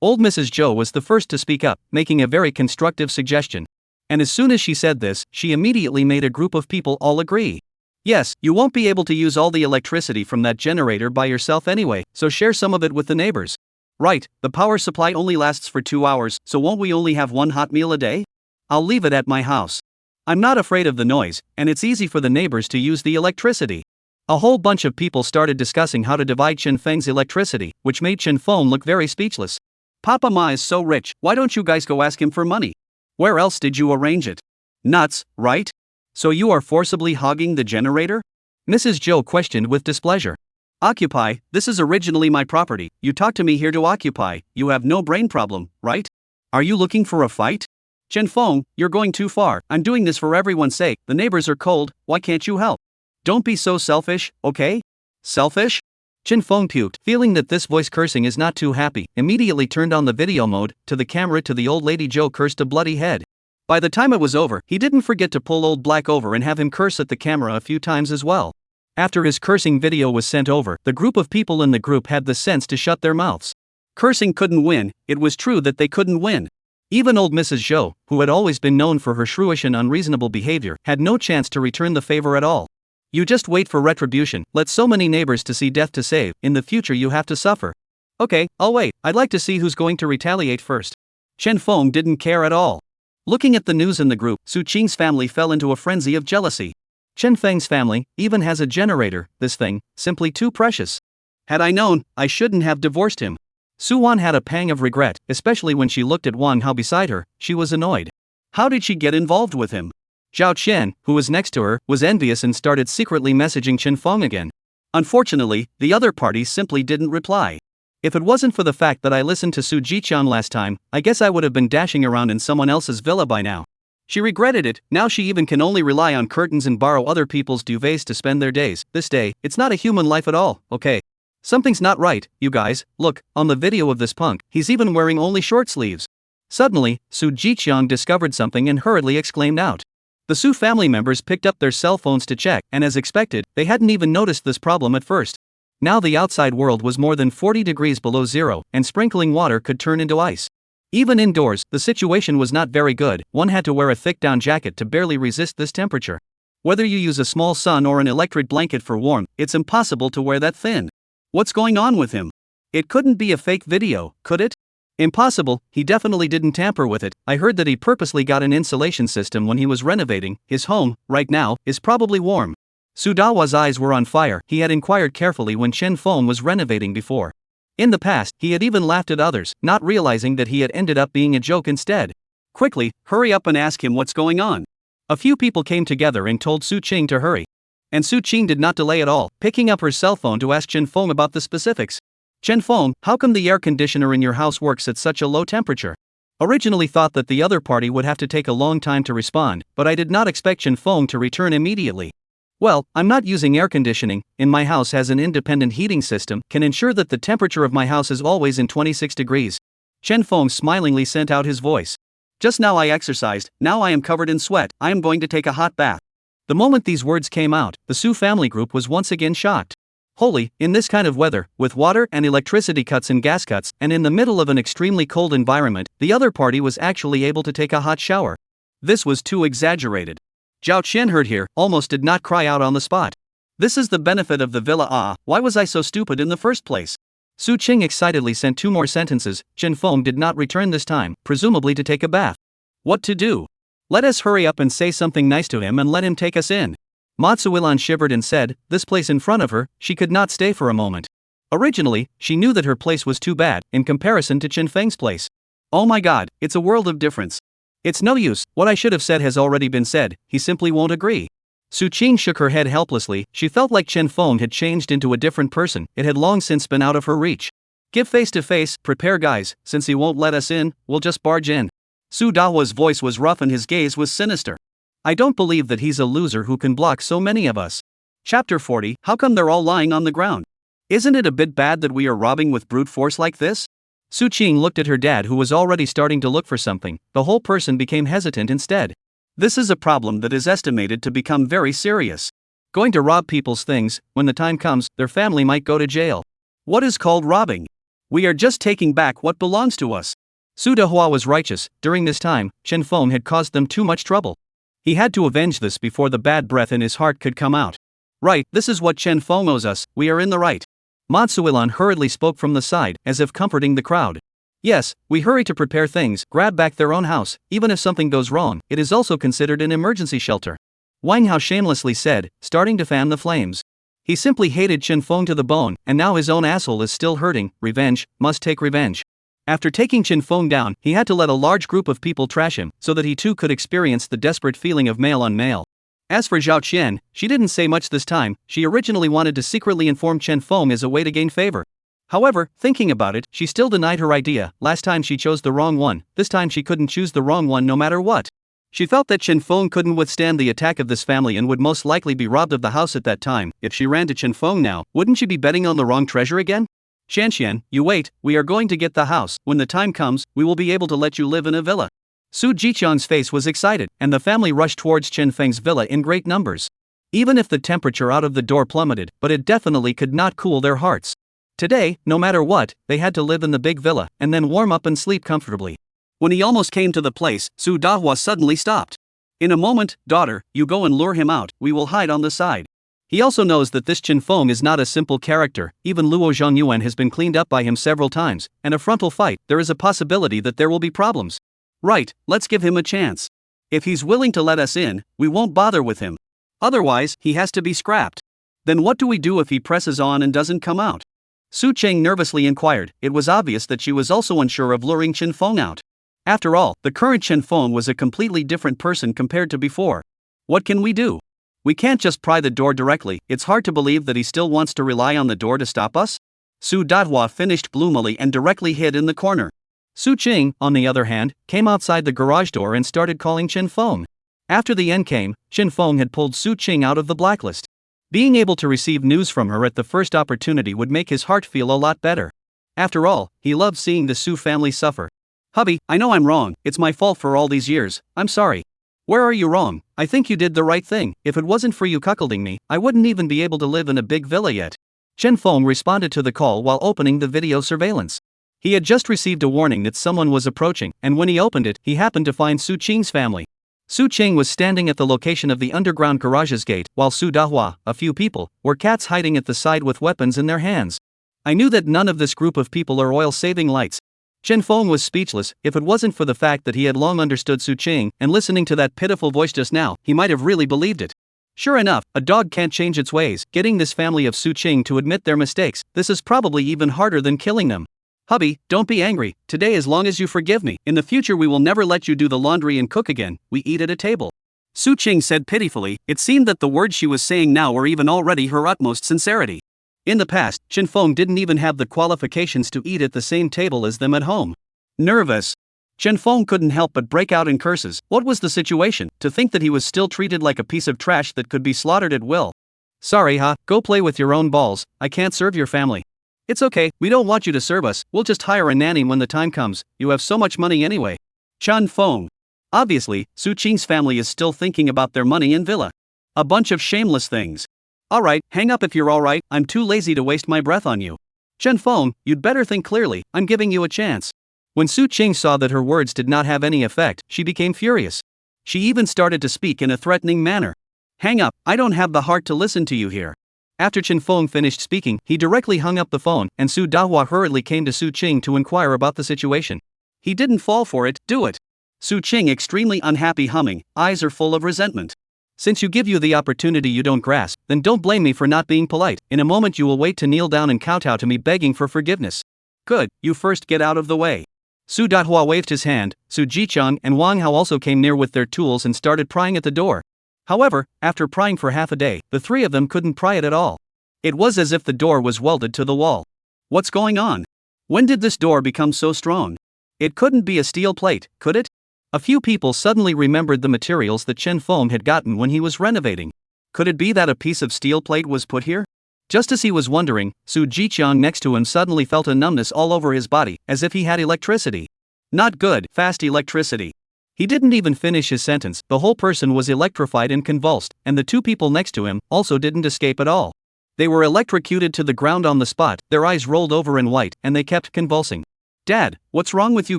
Old Mrs. Zhou was the first to speak up, making a very constructive suggestion. And as soon as she said this, she immediately made a group of people all agree. Yes, you won't be able to use all the electricity from that generator by yourself anyway, so share some of it with the neighbors. Right, the power supply only lasts for 2 hours, so won't we only have 1 hot meal a day? I'll leave it at my house. I'm not afraid of the noise, and it's easy for the neighbors to use the electricity. A whole bunch of people started discussing how to divide Chenfeng's electricity, which made Chenfeng look very speechless. Papa Ma is so rich, why don't you guys go ask him for money? Where else did you arrange it? Nuts, right? So you are forcibly hogging the generator? Mrs. Zhou questioned with displeasure. Occupy, this is originally my property, you talked to me here to occupy, you have no brain problem, right? Are you looking for a fight? Chenfeng, you're going too far, I'm doing this for everyone's sake, the neighbors are cold, why can't you help? Don't be so selfish, okay? Selfish? Chenfeng puked, feeling that this voice cursing is not too happy, immediately turned on the video mode, to the camera to the old lady Zhou cursed a bloody head. By the time it was over, he didn't forget to pull old Black over and have him curse at the camera a few times as well. After his cursing video was sent over, the group of people in the group had the sense to shut their mouths. Cursing couldn't win, it was true that they couldn't win. Even old Mrs. Zhou, who had always been known for her shrewish and unreasonable behavior, had no chance to return the favor at all. You just wait for retribution, let so many neighbors to see death to save, in the future you have to suffer. Okay, I'll wait, I'd like to see who's going to retaliate first. Chenfeng didn't care at all. Looking at the news in the group, Su Qing's family fell into a frenzy of jealousy. Chenfeng's family even has a generator, this thing, simply too precious. Had I known, I shouldn't have divorced him. Su Wan had a pang of regret, especially when she looked at Wang Hao beside her. She was annoyed. How did she get involved with him? Zhao Qian, who was next to her, was envious and started secretly messaging Chenfeng again. Unfortunately, the other party simply didn't reply. If it wasn't for the fact that I listened to Su Jiqian last time, I guess I would have been dashing around in someone else's villa by now. She regretted it, now she even can only rely on curtains and borrow other people's duvets to spend their days. This day, it's not a human life at all, okay? Something's not right, you guys. Look, on the video of this punk, he's even wearing only short sleeves. Suddenly, Su Jiqiang discovered something and hurriedly exclaimed out. The Su family members picked up their cell phones to check, and as expected, they hadn't even noticed this problem at first. Now the outside world was more than 40 degrees below zero, and sprinkling water could turn into ice. Even indoors, the situation was not very good. One had to wear a thick down jacket to barely resist this temperature. Whether you use a small sun or an electric blanket for warmth, it's impossible to wear that thin. What's going on with him? It couldn't be a fake video, could it? Impossible, he definitely didn't tamper with it. I heard that he purposely got an insulation system when he was renovating. His home, right now, is probably warm. Su Dawa's eyes were on fire. He had inquired carefully when Chen Feng was renovating before. In the past, he had even laughed at others, not realizing that he had ended up being a joke instead. Quickly, hurry up and ask him what's going on. A few people came together and told Su Qing to hurry. And Su Qing did not delay at all, picking up her cell phone to ask Chen Feng about the specifics. Chen Feng, how come the air conditioner in your house works at such a low temperature? Originally thought that the other party would have to take a long time to respond, but I did not expect Chen Feng to return immediately. Well, I'm not using air conditioning, in my house has an independent heating system, can ensure that the temperature of my house is always in 26 degrees. Chen Feng smilingly sent out his voice. Just now I exercised, now I am covered in sweat, I am going to take a hot bath. The moment these words came out, the Su family group was once again shocked. Holy, in this kind of weather, with water and electricity cuts and gas cuts, and in the middle of an extremely cold environment, the other party was actually able to take a hot shower. This was too exaggerated. Zhao Qian heard here, almost did not cry out on the spot. This is the benefit of the villa why was I so stupid in the first place? Su Qing excitedly sent 2 more sentences. Chen Feng did not return this time, presumably to take a bath. What to do? Let us hurry up and say something nice to him and let him take us in. Matsuilan shivered and said, this place in front of her, she could not stay for a moment. Originally, she knew that her place was too bad, in comparison to Chen Feng's place. Oh my god, it's a world of difference. It's no use, what I should have said has already been said, he simply won't agree. Su Qing shook her head helplessly, she felt like Chen Feng had changed into a different person, it had long since been out of her reach. Give face to face, prepare guys, since he won't let us in, we'll just barge in. Su Dahua's voice was rough and his gaze was sinister. I don't believe that he's a loser who can block so many of us. Chapter 40, how come they're all lying on the ground? Isn't it a bit bad that we are robbing with brute force like this? Su Qing looked at her dad who was already starting to look for something, the whole person became hesitant instead. This is a problem that is estimated to become very serious. Going to rob people's things, when the time comes, their family might go to jail. What is called robbing? We are just taking back what belongs to us. Su Dahua was righteous, during this time, Chen Feng had caused them too much trouble. He had to avenge this before the bad breath in his heart could come out. Right, this is what Chen Feng owes us, we are in the right. Matsuilan hurriedly spoke from the side, as if comforting the crowd. Yes, we hurry to prepare things, grab back their own house, even if something goes wrong, it is also considered an emergency shelter. Wang Hao shamelessly said, starting to fan the flames. He simply hated Chen Feng to the bone, and now his own asshole is still hurting, revenge, must take revenge. After taking Chen Feng down, he had to let a large group of people trash him, so that he too could experience the desperate feeling of male on male. As for Zhao Qian, she didn't say much this time, she originally wanted to secretly inform Chen Feng as a way to gain favor. However, thinking about it, she still denied her idea, last time she chose the wrong one, this time she couldn't choose the wrong one no matter what. She felt that Chen Feng couldn't withstand the attack of this family and would most likely be robbed of the house at that time. If she ran to Chen Feng now, wouldn't she be betting on the wrong treasure again? Xianxian, you wait, we are going to get the house, when the time comes, we will be able to let you live in a villa. Su Jiqiang's face was excited, and the family rushed towards Chen Feng's villa in great numbers. Even if the temperature out of the door plummeted, but it definitely could not cool their hearts. Today, no matter what, they had to live in the big villa, and then warm up and sleep comfortably. When he almost came to the place, Su Dahua suddenly stopped. In a moment, daughter, you go and lure him out, we will hide on the side. He also knows that this Chen Feng is not a simple character, even Luo Zhongyuan has been cleaned up by him several times, and a frontal fight, there is a possibility that there will be problems. Right, let's give him a chance. If he's willing to let us in, we won't bother with him. Otherwise, he has to be scrapped. Then what do we do if he presses on and doesn't come out? Su Cheng nervously inquired, it was obvious that she was also unsure of luring Chen Feng out. After all, the current Chen Feng was a completely different person compared to before. What can we do? We can't just pry the door directly, it's hard to believe that he still wants to rely on the door to stop us? Su Dahua finished gloomily and directly hid in the corner. Su Qing, on the other hand, came outside the garage door and started calling Chen Feng. After the end came, Chen Feng had pulled Su Qing out of the blacklist. Being able to receive news from her at the first opportunity would make his heart feel a lot better. After all, he loved seeing the Su family suffer. Hubby, I know I'm wrong, it's my fault for all these years, I'm sorry. Where are you wrong? I think you did the right thing, if it wasn't for you cuckolding me, I wouldn't even be able to live in a big villa yet. Chen Feng responded to the call while opening the video surveillance. He had just received a warning that someone was approaching, and when he opened it, he happened to find Su Qing's family. Su Qing was standing at the location of the underground garage's gate, while Su Dahua, a few people, were cats hiding at the side with weapons in their hands. I knew that none of this group of people are oil-saving lights. Chen Feng was speechless, if it wasn't for the fact that he had long understood Su Qing, and listening to that pitiful voice just now, he might have really believed it. Sure enough, a dog can't change its ways, getting this family of Su Qing to admit their mistakes, this is probably even harder than killing them. Hubby, don't be angry, today as long as you forgive me, in the future we will never let you do the laundry and cook again, we eat at a table. Su Qing said pitifully, it seemed that the words she was saying now were even already her utmost sincerity. In the past, Chen Feng didn't even have the qualifications to eat at the same table as them at home. Nervous. Chen Feng couldn't help but break out in curses. What was the situation? To think that he was still treated like a piece of trash that could be slaughtered at will. Sorry go play with your own balls, I can't serve your family. It's okay, we don't want you to serve us, we'll just hire a nanny when the time comes, you have so much money anyway. Chen Feng. Obviously, Su Qing's family is still thinking about their money and villa. A bunch of shameless things. Alright, hang up if you're alright, I'm too lazy to waste my breath on you. Chen Feng, you'd better think clearly, I'm giving you a chance. When Su Qing saw that her words did not have any effect, she became furious. She even started to speak in a threatening manner. Hang up, I don't have the heart to listen to you here. After Chen Feng finished speaking, he directly hung up the phone, and Su Dahua hurriedly came to Su Qing to inquire about the situation. He didn't fall for it, do it. Su Qing extremely unhappy humming, eyes are full of resentment. Since you give you the opportunity you don't grasp, then don't blame me for not being polite, in a moment you will wait to kneel down and kowtow to me begging for forgiveness. Good, you first get out of the way. Su Dahua waved his hand. Su Jichang and Wang Hao also came near with their tools and started prying at the door. However, after prying for half a day, the three of them couldn't pry it at all. It was as if the door was welded to the wall. What's going on? When did this door become so strong? It couldn't be a steel plate, could it? A few people suddenly remembered the materials that Chen Feng had gotten when he was renovating. Could it be that a piece of steel plate was put here? Just as he was wondering, Su Jichang next to him suddenly felt a numbness all over his body, as if he had electricity. Not good, fast electricity. He didn't even finish his sentence, the whole person was electrified and convulsed, and the two people next to him also didn't escape at all. They were electrocuted to the ground on the spot, their eyes rolled over in white, and they kept convulsing. Dad, what's wrong with you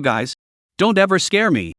guys? Don't ever scare me.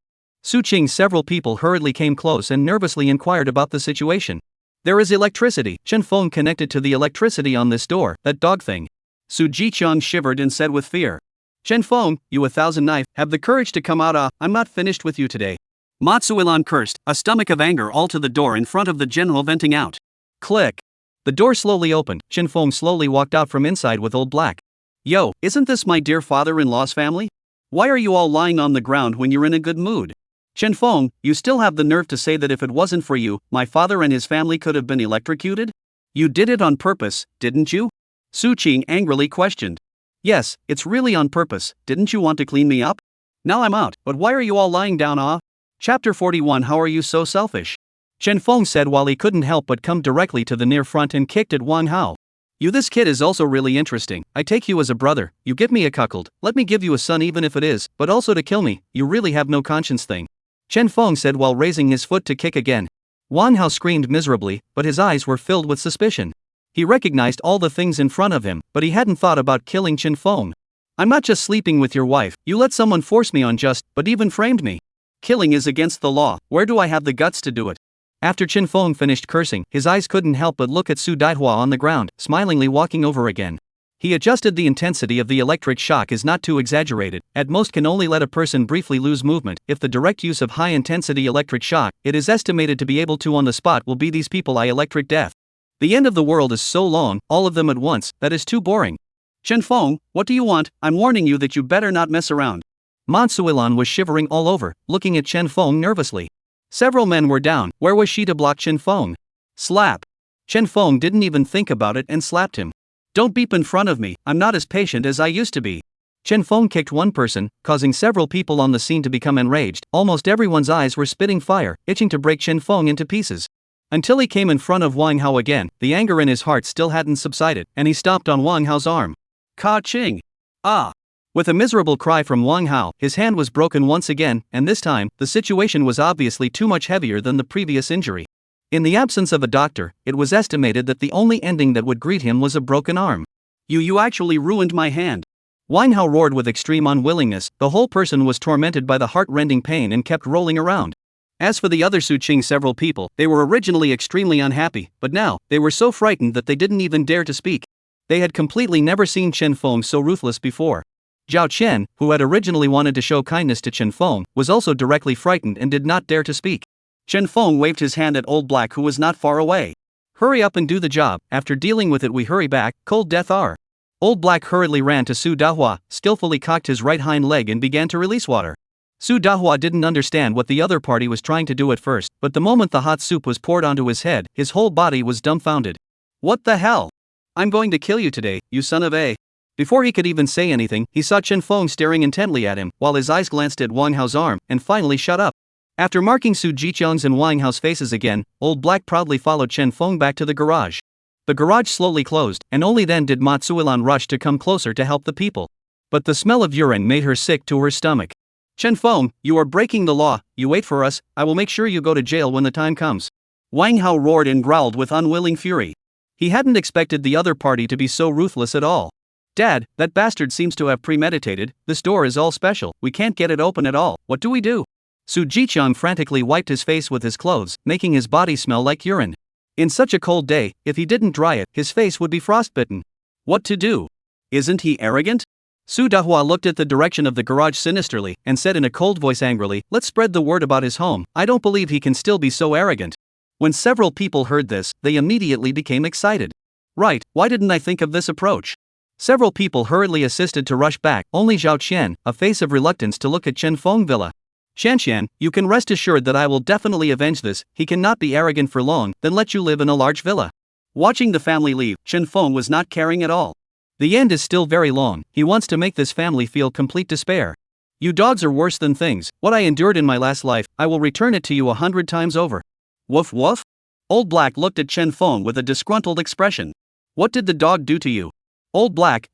Su Qing's several people hurriedly came close and nervously inquired about the situation. There is electricity, Chen Feng connected to the electricity on this door, that dog thing. Su Jichang shivered and said with fear. Chen Feng, you 1,000 knife, have the courage to come out. I'm not finished with you today. Matsuilan cursed, a stomach of anger all to the door in front of the general venting out. Click. The door slowly opened. Chen Feng slowly walked out from inside with Old Black. Yo, isn't this my dear father-in-law's family? Why are you all lying on the ground when you're in a good mood? Chen Feng, you still have the nerve to say that if it wasn't for you, my father and his family could have been electrocuted? You did it on purpose, didn't you? Su Qing angrily questioned. Yes, it's really on purpose. Didn't you want to clean me up? Now I'm out, but why are you all lying down? Chapter 41. How are you so selfish? Chen Feng said while he couldn't help but come directly to the near front and kicked at Wang Hao. You, this kid is also really interesting. I take you as a brother, you give me a cuckold, let me give you a son even if it is, but also to kill me, you really have no conscience thing. Chen Feng said while raising his foot to kick again. Wang Hao screamed miserably, but his eyes were filled with suspicion. He recognized all the things in front of him, but he hadn't thought about killing Chen Feng. I'm not just sleeping with your wife, you let someone force me on but even framed me. Killing is against the law, where do I have the guts to do it? After Chen Feng finished cursing, his eyes couldn't help but look at Su Daihua on the ground, smilingly walking over again. He adjusted the intensity of the electric shock is not too exaggerated, at most can only let a person briefly lose movement. If the direct use of high-intensity electric shock, it is estimated to be able to on the spot will be these people electric death. The end of the world is so long, all of them at once, that is too boring. Chen Feng, what do you want? I'm warning you that you better not mess around. Mansuilan was shivering all over, looking at Chen Feng nervously. Several men were down, where was she to block Chen Feng? Slap. Chen Feng didn't even think about it and slapped him. Don't beep in front of me, I'm not as patient as I used to be. Chen Feng kicked one person, causing several people on the scene to become enraged. Almost everyone's eyes were spitting fire, itching to break Chen Feng into pieces. Until he came in front of Wang Hao again, the anger in his heart still hadn't subsided, and he stomped on Wang Hao's arm. Ka-ching! Ah! With a miserable cry from Wang Hao, his hand was broken once again, and this time, the situation was obviously too much heavier than the previous injury. In the absence of a doctor, it was estimated that the only ending that would greet him was a broken arm. You actually ruined my hand. Wang Hao roared with extreme unwillingness. The whole person was tormented by the heart-rending pain and kept rolling around. As for the other Su Qing several people, they were originally extremely unhappy, but now, they were so frightened that they didn't even dare to speak. They had completely never seen Chen Feng so ruthless before. Zhao Chen, who had originally wanted to show kindness to Chen Feng, was also directly frightened and did not dare to speak. Chen Feng waved his hand at Old Black who was not far away. Hurry up and do the job, after dealing with it we hurry back, cold death are. Old Black hurriedly ran to Su Dahua, skillfully cocked his right hind leg and began to release water. Su Dahua didn't understand what the other party was trying to do at first, but the moment the hot soup was poured onto his head, his whole body was dumbfounded. What the hell? I'm going to kill you today, you son of a... Before he could even say anything, he saw Chen Feng staring intently at him, while his eyes glanced at Wang Hao's arm, and finally shut up. After marking Su Jichang's and Wang Hao's faces again, Old Black proudly followed Chen Feng back to the garage. The garage slowly closed, and only then did Matsuilan rush to come closer to help the people. But the smell of urine made her sick to her stomach. Chen Feng, you are breaking the law, you wait for us, I will make sure you go to jail when the time comes. Wang Hao roared and growled with unwilling fury. He hadn't expected the other party to be so ruthless at all. Dad, that bastard seems to have premeditated, this door is all special, we can't get it open at all, what do we do? Su Jichang frantically wiped his face with his clothes, making his body smell like urine. In such a cold day, if he didn't dry it, his face would be frostbitten. What to do? Isn't he arrogant? Su Dahua looked at the direction of the garage sinisterly, and said in a cold voice angrily, let's spread the word about his home, I don't believe he can still be so arrogant. When several people heard this, they immediately became excited. Right, why didn't I think of this approach? Several people hurriedly assisted to rush back, only Zhao Qian, a face of reluctance to look at Chen Feng Villa. Shanshan, you can rest assured that I will definitely avenge this. He cannot be arrogant for long, then let you live in a large villa. Watching the family leave, Chen Feng was not caring at all. The end is still very long. He wants to make this family feel complete despair. You dogs are worse than things. What I endured in my last life, I will return it to you 100 times over. Woof woof? Old Black looked at Chen Feng with a disgruntled expression. What did the dog do to you? Old Black,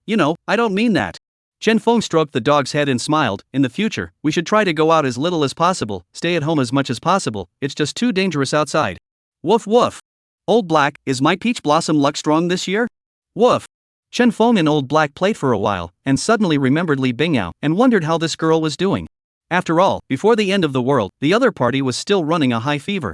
I don't mean that. Chen Feng stroked the dog's head and smiled. In the future, we should try to go out as little as possible, stay at home as much as possible, it's just too dangerous outside. Woof woof. Old Black, is my peach blossom luck strong this year? Woof. Chen Feng and Old Black played for a while, and suddenly remembered Li Bingyao, and wondered how this girl was doing. After all, before the end of the world, the other party was still running a high fever.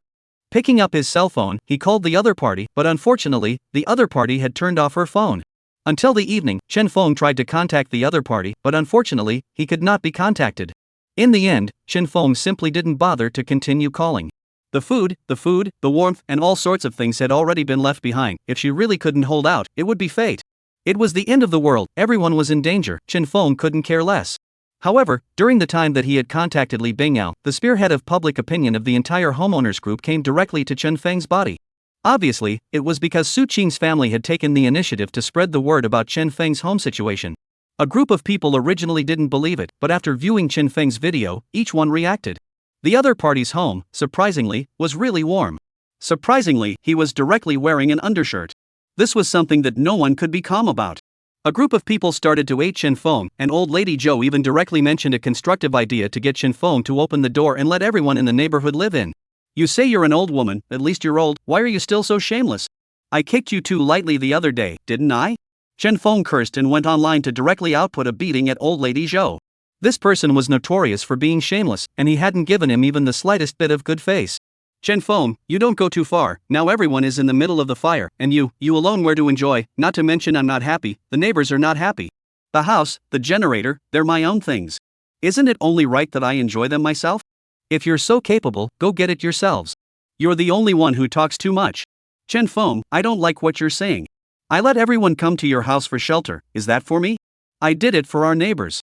Picking up his cell phone, he called the other party, but unfortunately, the other party had turned off her phone. Until the evening, Chen Feng tried to contact the other party, but unfortunately, he could not be contacted. In the end, Chen Feng simply didn't bother to continue calling. The food, the warmth, and all sorts of things had already been left behind. If she really couldn't hold out, it would be fate. It was the end of the world, everyone was in danger, Chen Feng couldn't care less. However, during the time that he had contacted Li Bingyao, the spearhead of public opinion of the entire homeowners group came directly to Chen Feng's body. Obviously, it was because Su Qing's family had taken the initiative to spread the word about Chen Feng's home situation. A group of people originally didn't believe it, but after viewing Chen Feng's video, each one reacted. The other party's home, surprisingly, was really warm. Surprisingly, he was directly wearing an undershirt. This was something that no one could be calm about. A group of people started to hate Chen Feng, and Old Lady Zhou even directly mentioned a constructive idea to get Chen Feng to open the door and let everyone in the neighborhood live in. You say you're an old woman, at least you're old, why are you still so shameless? I kicked you too lightly the other day, didn't I? Chen Feng cursed and went online to directly output a beating at Old Lady Zhou. This person was notorious for being shameless, and he hadn't given him even the slightest bit of good face. Chen Feng, you don't go too far, now everyone is in the middle of the fire, and you alone where to enjoy, not to mention I'm not happy, the neighbors are not happy. The house, the generator, they're my own things. Isn't it only right that I enjoy them myself? If you're so capable, go get it yourselves. You're the only one who talks too much. Chen Feng, I don't like what you're saying. I let everyone come to your house for shelter, is that for me? I did it for our neighbors.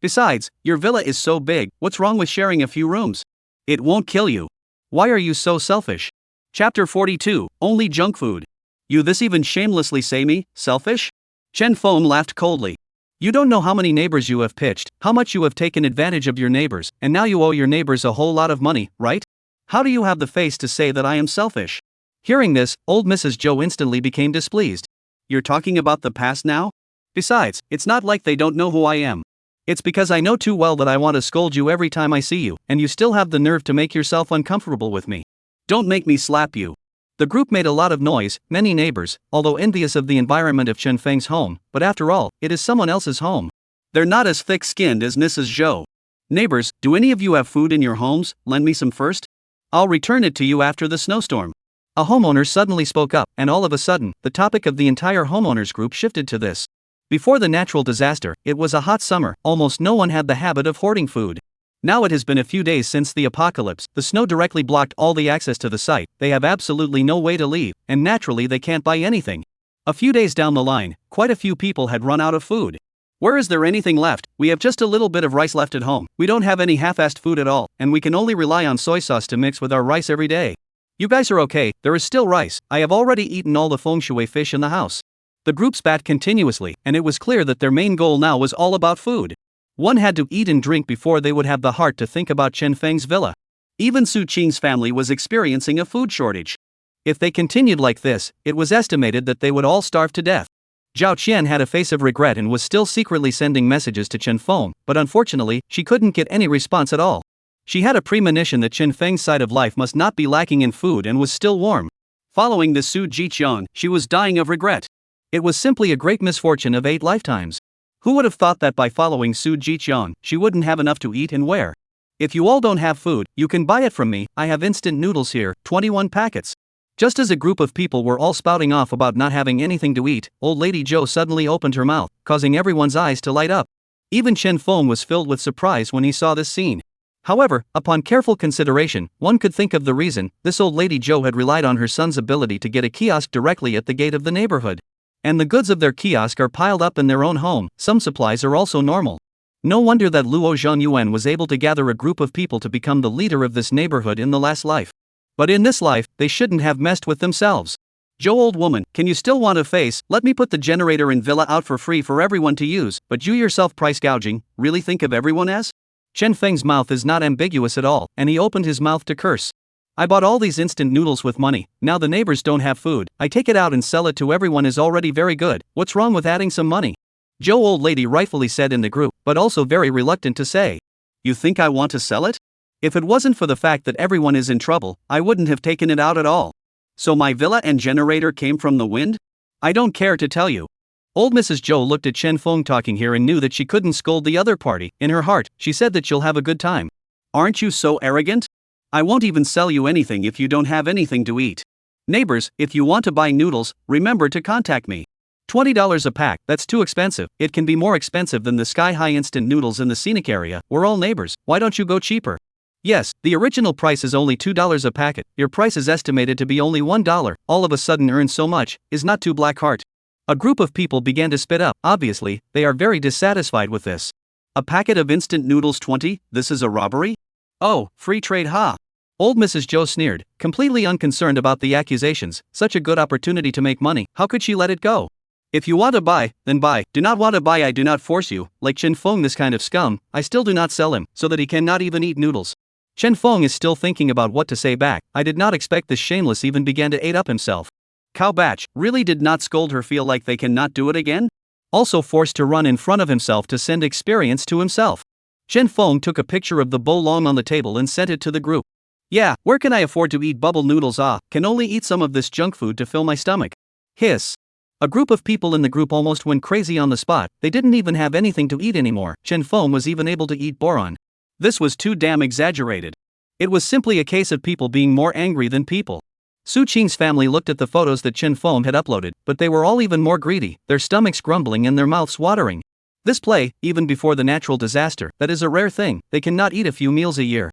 Besides, your villa is so big, what's wrong with sharing a few rooms? It won't kill you. Why are you so selfish? Chapter 42, Only Junk Food. You this even shamelessly say me, selfish? Chen Feng laughed coldly. You don't know how many neighbors you have pitched, how much you have taken advantage of your neighbors, and now you owe your neighbors a whole lot of money, right? How do you have the face to say that I am selfish? Hearing this, old Mrs. Zhou instantly became displeased. You're talking about the past now? Besides, it's not like they don't know who I am. It's because I know too well that I want to scold you every time I see you, and you still have the nerve to make yourself uncomfortable with me. Don't make me slap you. The group made a lot of noise, many neighbors, although envious of the environment of Chen Feng's home, but after all, it is someone else's home. They're not as thick-skinned as Mrs. Zhou. Neighbors, do any of you have food in your homes? Lend me some first. I'll return it to you after the snowstorm. A homeowner suddenly spoke up, and all of a sudden, the topic of the entire homeowners group shifted to this. Before the natural disaster, it was a hot summer, almost no one had the habit of hoarding food. Now it has been a few days since the apocalypse, the snow directly blocked all the access to the site, they have absolutely no way to leave, and naturally they can't buy anything. A few days down the line, quite a few people had run out of food. Where is there anything left? We have just a little bit of rice left at home, we don't have any half-assed food at all, and we can only rely on soy sauce to mix with our rice every day. You guys are okay, there is still rice, I have already eaten all the feng shui fish in the house. The group spat continuously, and it was clear that their main goal now was all about food. One had to eat and drink before they would have the heart to think about Chen Feng's villa. Even Su Qing's family was experiencing a food shortage. If they continued like this, it was estimated that they would all starve to death. Zhao Qian had a face of regret and was still secretly sending messages to Chen Feng, but unfortunately, she couldn't get any response at all. She had a premonition that Chen Feng's side of life must not be lacking in food and was still warm. Following the Su Jiqian, she was dying of regret. It was simply a great misfortune of 8 lifetimes. Who would have thought that by following Su Jiqian, she wouldn't have enough to eat and wear? If you all don't have food, you can buy it from me, I have instant noodles here, 21 packets. Just as a group of people were all spouting off about not having anything to eat, Old Lady Zhou suddenly opened her mouth, causing everyone's eyes to light up. Even Chen Feng was filled with surprise when he saw this scene. However, upon careful consideration, one could think of the reason. This Old Lady Zhou had relied on her son's ability to get a kiosk directly at the gate of the neighborhood. And the goods of their kiosk are piled up in their own home. Some supplies are also normal. No wonder that Luo Zhanyuan was able to gather a group of people to become the leader of this neighborhood in the last life. But in this life, they shouldn't have messed with themselves. Joe, old woman, can you still want a face? Let me put the generator in villa out for free for everyone to use, but you yourself price gouging, really think of everyone as? Chen Feng's mouth is not ambiguous at all, and he opened his mouth to curse. I bought all these instant noodles with money, now the neighbors don't have food, I take it out and sell it to everyone is already very good, what's wrong with adding some money? Joe, old lady, rightfully said in the group, but also very reluctant to say. You think I want to sell it? If it wasn't for the fact that everyone is in trouble, I wouldn't have taken it out at all. So my villa and generator came from the wind? I don't care to tell you. Old Mrs. Zhou looked at Chen Feng talking here and knew that she couldn't scold the other party. In her heart, she said that she'll have a good time. Aren't you so arrogant? I won't even sell you anything if you don't have anything to eat. Neighbors, if you want to buy noodles, remember to contact me. $20 a pack, that's too expensive. It can be more expensive than the sky-high instant noodles in the scenic area. We're all neighbors, why don't you go cheaper? Yes, the original price is only $2 a packet, your price is estimated to be only $1, all of a sudden earn so much, is not too black heart. A group of people began to spit up, obviously, they are very dissatisfied with this. A packet of instant noodles 20, this is a robbery? Oh, free trade ha! Old Mrs. Zhou sneered, completely unconcerned about the accusations, such a good opportunity to make money, how could she let it go? If you want to buy, then buy, do not want to buy I do not force you, like Chen Feng this kind of scum, I still do not sell him, so that he cannot even eat noodles. Chen Feng is still thinking about what to say back, I did not expect this shameless even began to eat up himself. Cow Batch, really did not scold her feel like they cannot do it again? Also forced to run in front of himself to send experience to himself. Chen Feng took a picture of the bowl long on the table and sent it to the group. Yeah, where can I afford to eat bubble noodles can only eat some of this junk food to fill my stomach. Hiss. A group of people in the group almost went crazy on the spot, they didn't even have anything to eat anymore, Chen Feng was even able to eat boron. This was too damn exaggerated. It was simply a case of people being more angry than people. Su Qing's family looked at the photos that Chen Feng had uploaded, but they were all even more greedy, their stomachs grumbling and their mouths watering. This play, even before the natural disaster, that is a rare thing, they cannot eat a few meals a year.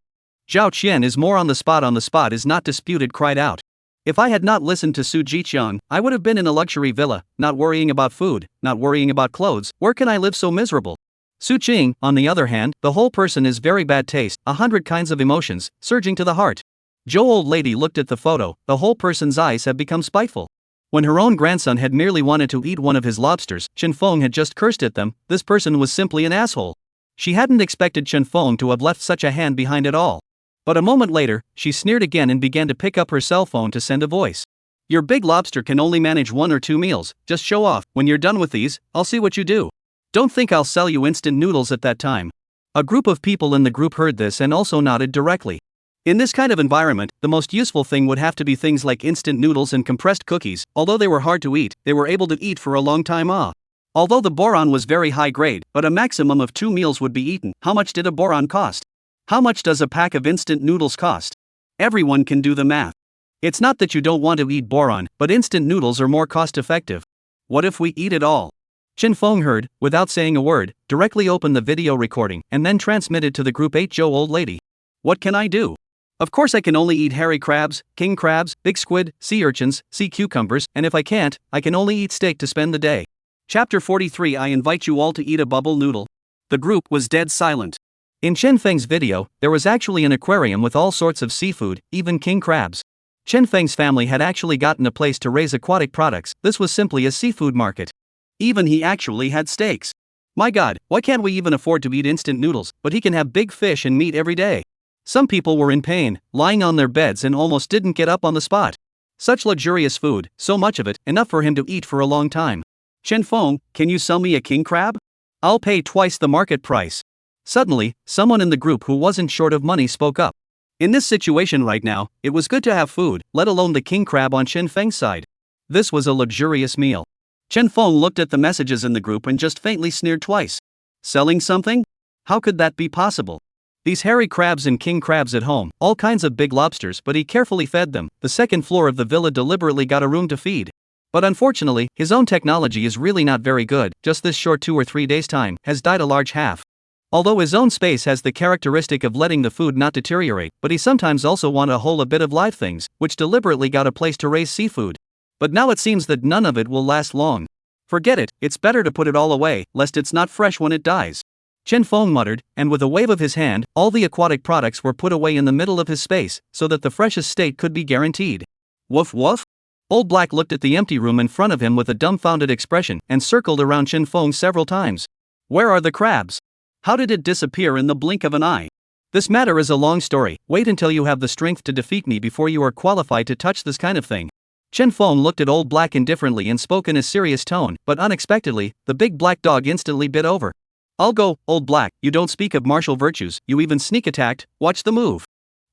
Zhao Qian is more on the spot is not disputed cried out. If I had not listened to Su Jiqiang, I would have been in a luxury villa, not worrying about food, not worrying about clothes, where can I live so miserable? Su Qing, on the other hand, the whole person is very bad taste, 100 kinds of emotions, surging to the heart. Zhou old lady looked at the photo, the whole person's eyes have become spiteful. When her own grandson had merely wanted to eat one of his lobsters, Chen Feng had just cursed at them, this person was simply an asshole. She hadn't expected Chen Feng to have left such a hand behind at all. But a moment later, she sneered again and began to pick up her cell phone to send a voice. Your big lobster can only manage 1 or 2 meals, just show off, when you're done with these, I'll see what you do. Don't think I'll sell you instant noodles at that time. A group of people in the group heard this and also nodded directly. In this kind of environment, the most useful thing would have to be things like instant noodles and compressed cookies, although they were hard to eat, they were able to eat for a long time Although the boron was very high grade, but a maximum of 2 meals would be eaten. How much did a boron cost? How much does a pack of instant noodles cost? Everyone can do the math. It's not that you don't want to eat boron, but instant noodles are more cost effective. What if we eat it all? Chen Feng heard, without saying a word, directly opened the video recording, and then transmitted to the group 8 Zhou old lady. What can I do? Of course I can only eat hairy crabs, king crabs, big squid, sea urchins, sea cucumbers, and if I can't, I can only eat steak to spend the day. Chapter 43 I invite you all to eat a bubble noodle. The group was dead silent. In Chen Feng's video, there was actually an aquarium with all sorts of seafood, even king crabs. Chen Feng's family had actually gotten a place to raise aquatic products, this was simply a seafood market. Even he actually had steaks. My god, why can't we even afford to eat instant noodles, but he can have big fish and meat every day. Some people were in pain, lying on their beds and almost didn't get up on the spot. Such luxurious food, so much of it, enough for him to eat for a long time. Chen Feng, can you sell me a king crab? I'll pay twice the market price. Suddenly, someone in the group who wasn't short of money spoke up. In this situation right now, it was good to have food, let alone the king crab on Chen Feng's side. This was a luxurious meal. Chen Feng looked at the messages in the group and just faintly sneered twice. Selling something? How could that be possible? These hairy crabs and king crabs at home, all kinds of big lobsters, but he carefully fed them. The second floor of the villa deliberately got a room to feed. But unfortunately, his own technology is really not very good, just this short 2 or 3 days time, has died a large half. Although his own space has the characteristic of letting the food not deteriorate, but he sometimes also want a whole a bit of live things, which deliberately got a place to raise seafood. But now it seems that none of it will last long. Forget it, it's better to put it all away, lest it's not fresh when it dies. Chen Feng muttered, and with a wave of his hand, all the aquatic products were put away in the middle of his space, so that the freshest state could be guaranteed. Woof woof? Old Black looked at the empty room in front of him with a dumbfounded expression and circled around Chen Feng several times. Where are the crabs? How did it disappear in the blink of an eye? This matter is a long story, wait until you have the strength to defeat me before you are qualified to touch this kind of thing. Chen Feng looked at Old Black indifferently and spoke in a serious tone, but unexpectedly, the big black dog instantly bit over. I'll go, Old Black, you don't speak of martial virtues, you even sneak attacked, watch the move.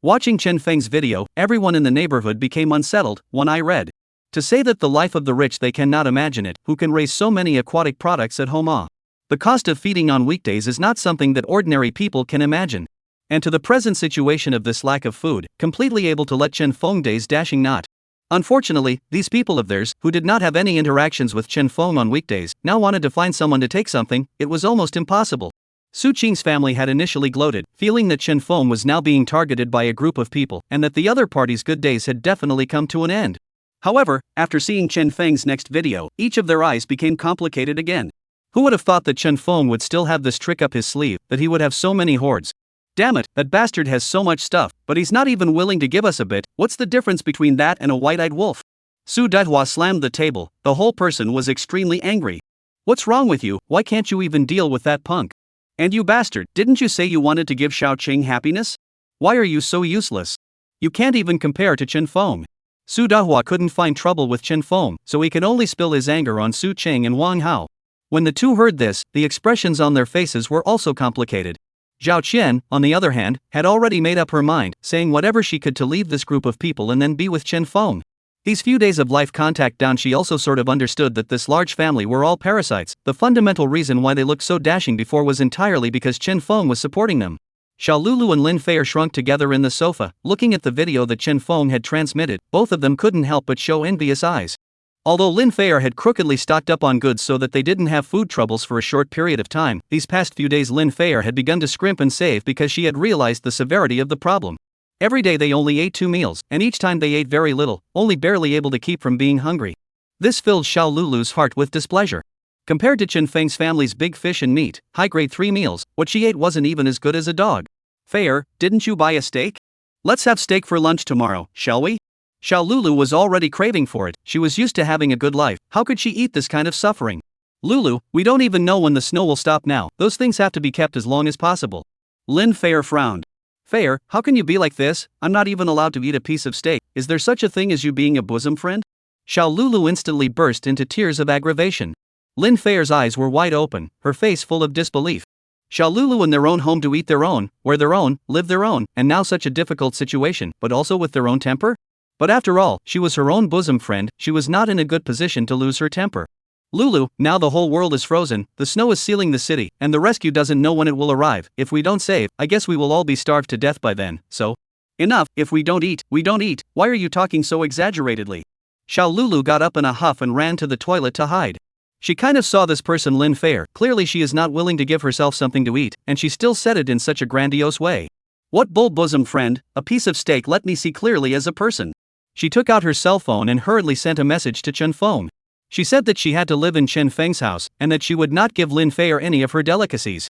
Watching Chen Feng's video, everyone in the neighborhood became unsettled, one eye red. To say that the life of the rich they cannot imagine it, who can raise so many aquatic products at home. The cost of feeding on weekdays is not something that ordinary people can imagine. And to the present situation of this lack of food, completely able to let Chen Feng days dashing not. Unfortunately, these people of theirs, who did not have any interactions with Chen Feng on weekdays, now wanted to find someone to take something. It was almost impossible. Su Qing's family had initially gloated, feeling that Chen Feng was now being targeted by a group of people, and that the other party's good days had definitely come to an end. However, after seeing Chen Feng's next video, each of their eyes became complicated again. Who would have thought that Chen Feng would still have this trick up his sleeve, that he would have so many hordes? Damn it, that bastard has so much stuff, but he's not even willing to give us a bit. What's the difference between that and a white-eyed wolf? Su Daihua slammed the table, the whole person was extremely angry. What's wrong with you, why can't you even deal with that punk? And you bastard, didn't you say you wanted to give Xiao Qing happiness? Why are you so useless? You can't even compare to Chen Feng. Su Daihua couldn't find trouble with Chen Feng, so he could only spill his anger on Su Qing and Wang Hao. When the two heard this, the expressions on their faces were also complicated. Zhao Qian, on the other hand, had already made up her mind, saying whatever she could to leave this group of people and then be with Chen Feng. These few days of life contact down, she also sort of understood that this large family were all parasites. The fundamental reason why they looked so dashing before was entirely because Chen Feng was supporting them. Xiao Lulu and Lin Fei shrunk together in the sofa, looking at the video that Chen Feng had transmitted. Both of them couldn't help but show envious eyes. Although Lin Fei had crookedly stocked up on goods so that they didn't have food troubles for a short period of time, these past few days Lin Fei had begun to scrimp and save because she had realized the severity of the problem. Every day they only ate 2 meals, and each time they ate very little, only barely able to keep from being hungry. This filled Xiao Lulu's heart with displeasure. Compared to Chen Feng's family's big fish and meat, high-grade 3 meals, what she ate wasn't even as good as a dog. Fei, didn't you buy a steak? Let's have steak for lunch tomorrow, shall we? Xiao Lulu was already craving for it. She was used to having a good life. How could she eat this kind of suffering? Lulu, we don't even know when the snow will stop now. Those things have to be kept as long as possible. Lin Fei frowned. Fei, how can you be like this? I'm not even allowed to eat a piece of steak. Is there such a thing as you being a bosom friend? Xiao Lulu instantly burst into tears of aggravation. Lin Fei's eyes were wide open, her face full of disbelief. Xiao Lulu in their own home to eat their own, wear their own, live their own, and now such a difficult situation, but also with their own temper? But after all, she was her own bosom friend, she was not in a good position to lose her temper. Lulu, now the whole world is frozen, the snow is sealing the city, and the rescue doesn't know when it will arrive. If we don't save, I guess we will all be starved to death by then, so? Enough, if we don't eat, we don't eat. Why are you talking so exaggeratedly? Xiao Lulu got up in a huff and ran to the toilet to hide. She kind of saw this person Lin Fei, clearly she is not willing to give herself something to eat, and she still said it in such a grandiose way. What bull bosom friend, a piece of steak let me see clearly as a person. She took out her cell phone and hurriedly sent a message to Chen Feng. She said that she had to live in Chen Feng's house, and that she would not give Lin Fei any of her delicacies.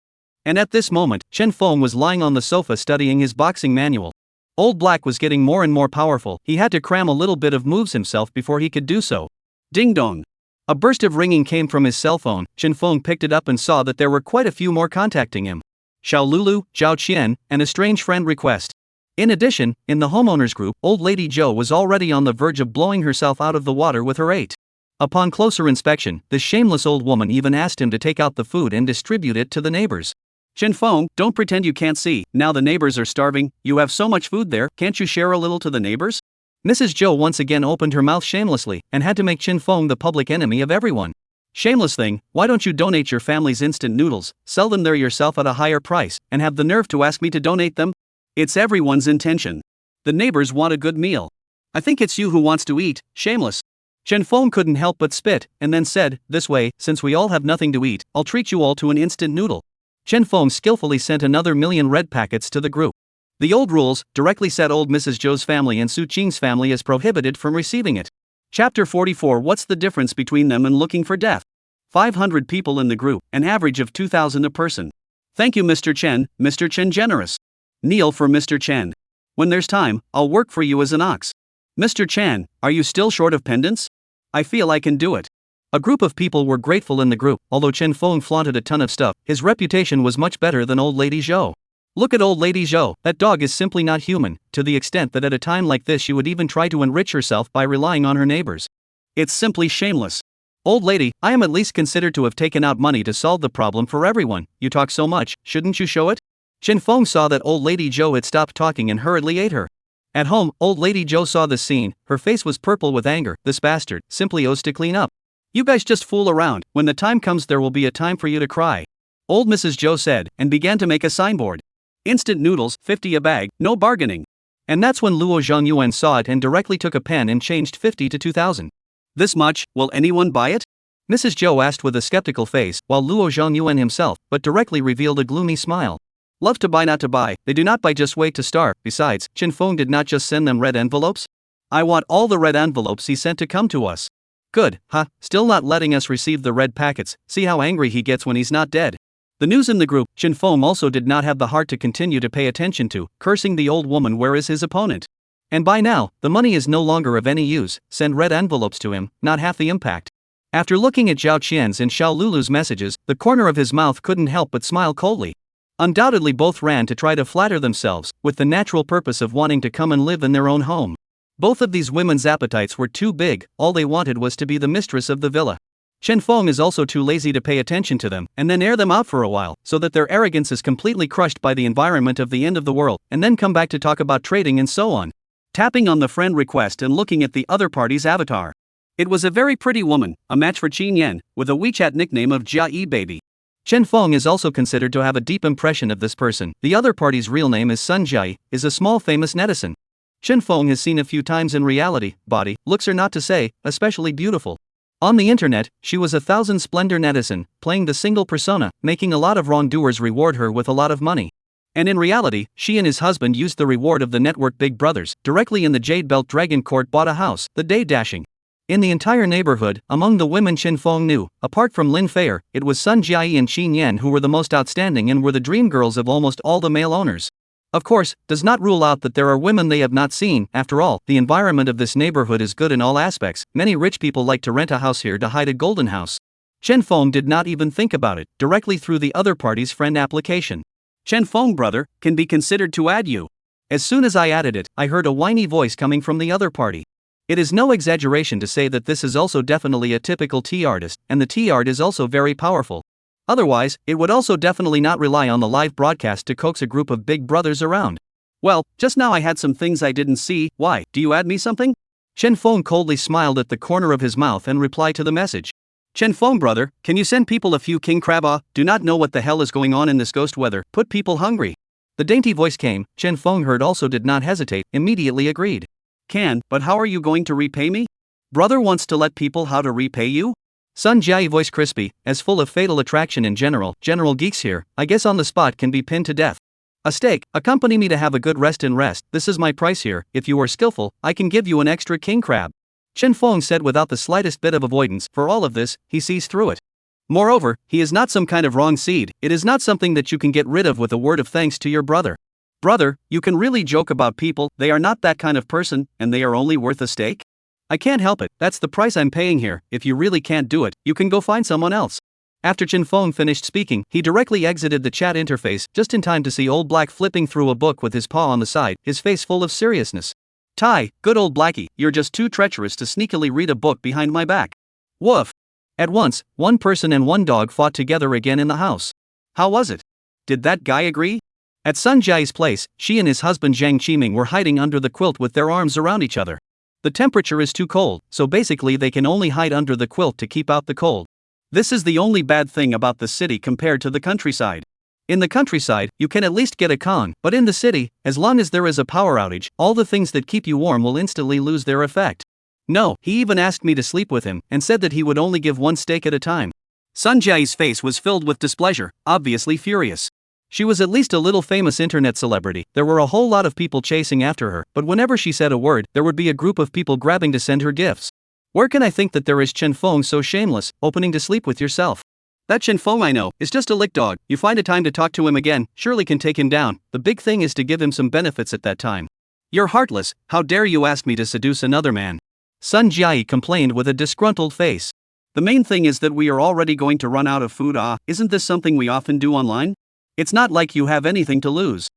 And at this moment, Chen Feng was lying on the sofa studying his boxing manual. Old Black was getting more and more powerful, he had to cram a little bit of moves himself before he could do so. Ding dong. A burst of ringing came from his cell phone. Chen Feng picked it up and saw that there were quite a few more contacting him. Xiao Lulu, Zhao Qian, and a strange friend request. In addition, in the homeowners group, old lady Zhou was already on the verge of blowing herself out of the water with her 8. Upon closer inspection, this shameless old woman even asked him to take out the food and distribute it to the neighbors. Chen Feng, don't pretend you can't see, now the neighbors are starving, you have so much food there, can't you share a little to the neighbors? Mrs. Zhou once again opened her mouth shamelessly, and had to make Chen Feng the public enemy of everyone. Shameless thing, why don't you donate your family's instant noodles, sell them there yourself at a higher price, and have the nerve to ask me to donate them? It's everyone's intention. The neighbors want a good meal. I think it's you who wants to eat, shameless. Chen Feng couldn't help but spit, and then said, this way, since we all have nothing to eat, I'll treat you all to an instant noodle. Chen Feng skillfully sent another 1,000,000 red packets to the group. The old rules directly said old Mrs. Zhou's family and Su Qing's family is prohibited from receiving it. Chapter 44. What's the difference between them and looking for death? 500 people in the group, an average of 2,000 a person. Thank you Mr. Chen generous. Kneel for Mr. Chen. When there's time, I'll work for you as an ox. Mr. Chen, are you still short of pendants? I feel I can do it. A group of people were grateful in the group. Although Chen Feng flaunted a ton of stuff, his reputation was much better than old lady Zhou. Look at old lady Zhou, that dog is simply not human, to the extent that at a time like this she would even try to enrich herself by relying on her neighbors. It's simply shameless. Old lady, I am at least considered to have taken out money to solve the problem for everyone. You talk so much, shouldn't you show it? Chen Feng saw that old lady Zhou had stopped talking and hurriedly ate her. At home, old lady Zhou saw this scene, her face was purple with anger. This bastard simply owes to clean up. You guys just fool around, when the time comes there will be a time for you to cry. Old Mrs. Zhou said, and began to make a signboard. Instant noodles, 50 a bag, no bargaining. And that's when Luo Zhongyuan saw it and directly took a pen and changed 50 to 2,000. This much, will anyone buy it? Mrs. Zhou asked with a skeptical face, while Luo Zhongyuan himself, but directly revealed a gloomy smile. Love to buy not to buy, they do not buy just wait to starve. Besides, Chen Feng did not just send them red envelopes. I want all the red envelopes he sent to come to us. Good, huh? Still not letting us receive the red packets. See how angry he gets when he's not dead. The news in the group, Chen Feng also did not have the heart to continue to pay attention to, cursing the old woman where is his opponent. And by now, the money is no longer of any use, send red envelopes to him, not half the impact. After looking at Zhao Qian's and Xiao Lulu's messages, the corner of his mouth couldn't help but smile coldly. Undoubtedly both ran to try to flatter themselves, with the natural purpose of wanting to come and live in their own home. Both of these women's appetites were too big, all they wanted was to be the mistress of the villa. Chen Feng is also too lazy to pay attention to them, and then air them out for a while, so that their arrogance is completely crushed by the environment of the end of the world, and then come back to talk about trading and so on. Tapping on the friend request and looking at the other party's avatar. It was a very pretty woman, a match for Qin Yan, with a WeChat nickname of Jia Yi Baby. Chen Feng is also considered to have a deep impression of this person. The other party's real name is Sun Jiayi, is a small famous netizen. Chen Feng has seen a few times in reality, body, looks are not to say, especially beautiful. On the internet, she was a thousand splendor netizen, playing the single persona, making a lot of wrongdoers reward her with a lot of money. And in reality, she and his husband used the reward of the network Big Brothers, directly in the Jade Belt Dragon Court bought a house, the day dashing. In the entire neighborhood, among the women Chen Feng knew, apart from Lin Feier, it was Sun Jiayi and Qin Yan who were the most outstanding and were the dream girls of almost all the male owners. Of course, does not rule out that there are women they have not seen. After all, the environment of this neighborhood is good in all aspects. Many rich people like to rent a house here to hide a golden house. Chen Feng did not even think about it, directly through the other party's friend application. Chen Feng brother, can be considered to add you. As soon as I added it, I heard a whiny voice coming from the other party. It is no exaggeration to say that this is also definitely a typical tea artist, and the tea art is also very powerful. Otherwise, it would also definitely not rely on the live broadcast to coax a group of big brothers around. Well, just now I had some things I didn't see. Why, do you add me something? Chen Feng coldly smiled at the corner of his mouth and replied to the message. Chen Feng brother, can you send people a few king crab? Do not know what the hell is going on in this ghost weather, put people hungry. The dainty voice came. Chen Feng heard also did not hesitate, immediately agreed. Can, but how are you going to repay me? Brother wants to let people how to repay you? Sun Jiayi voice crispy, as full of fatal attraction in general geeks here, I guess on the spot can be pinned to death. A steak, accompany me to have a good rest, this is my price here, if you are skillful, I can give you an extra king crab. Chen Feng said without the slightest bit of avoidance. For all of this, he sees through it. Moreover, he is not some kind of wrong seed, it is not something that you can get rid of with a word of thanks to your brother. Brother, you can really joke about people, they are not that kind of person, and they are only worth a steak? I can't help it, that's the price I'm paying here. If you really can't do it, you can go find someone else. After Chen Feng finished speaking, he directly exited the chat interface, just in time to see old Black flipping through a book with his paw on the side, his face full of seriousness. Tai, good old Blackie, you're just too treacherous to sneakily read a book behind my back. Woof. At once, one person and one dog fought together again in the house. How was it? Did that guy agree? At Sun Jiayi's place, she and his husband Zhang Qiming were hiding under the quilt with their arms around each other. The temperature is too cold, so basically they can only hide under the quilt to keep out the cold. This is the only bad thing about the city compared to the countryside. In the countryside, you can at least get a con, but in the city, as long as there is a power outage, all the things that keep you warm will instantly lose their effect. No, he even asked me to sleep with him, and said that he would only give one steak at a time. Sun Jiayi's face was filled with displeasure, obviously furious. She was at least a little famous internet celebrity, there were a whole lot of people chasing after her, but whenever she said a word, there would be a group of people grabbing to send her gifts. Where can I think that there is Chen Feng so shameless, opening to sleep with yourself? That Chen Feng I know is just a lick dog. You find a time to talk to him again, surely can take him down. The big thing is to give him some benefits at that time. You're heartless, how dare you ask me to seduce another man? Sun Jiai complained with a disgruntled face. The main thing is that we are already going to run out of food. Isn't this something we often do online? It's not like you have anything to lose.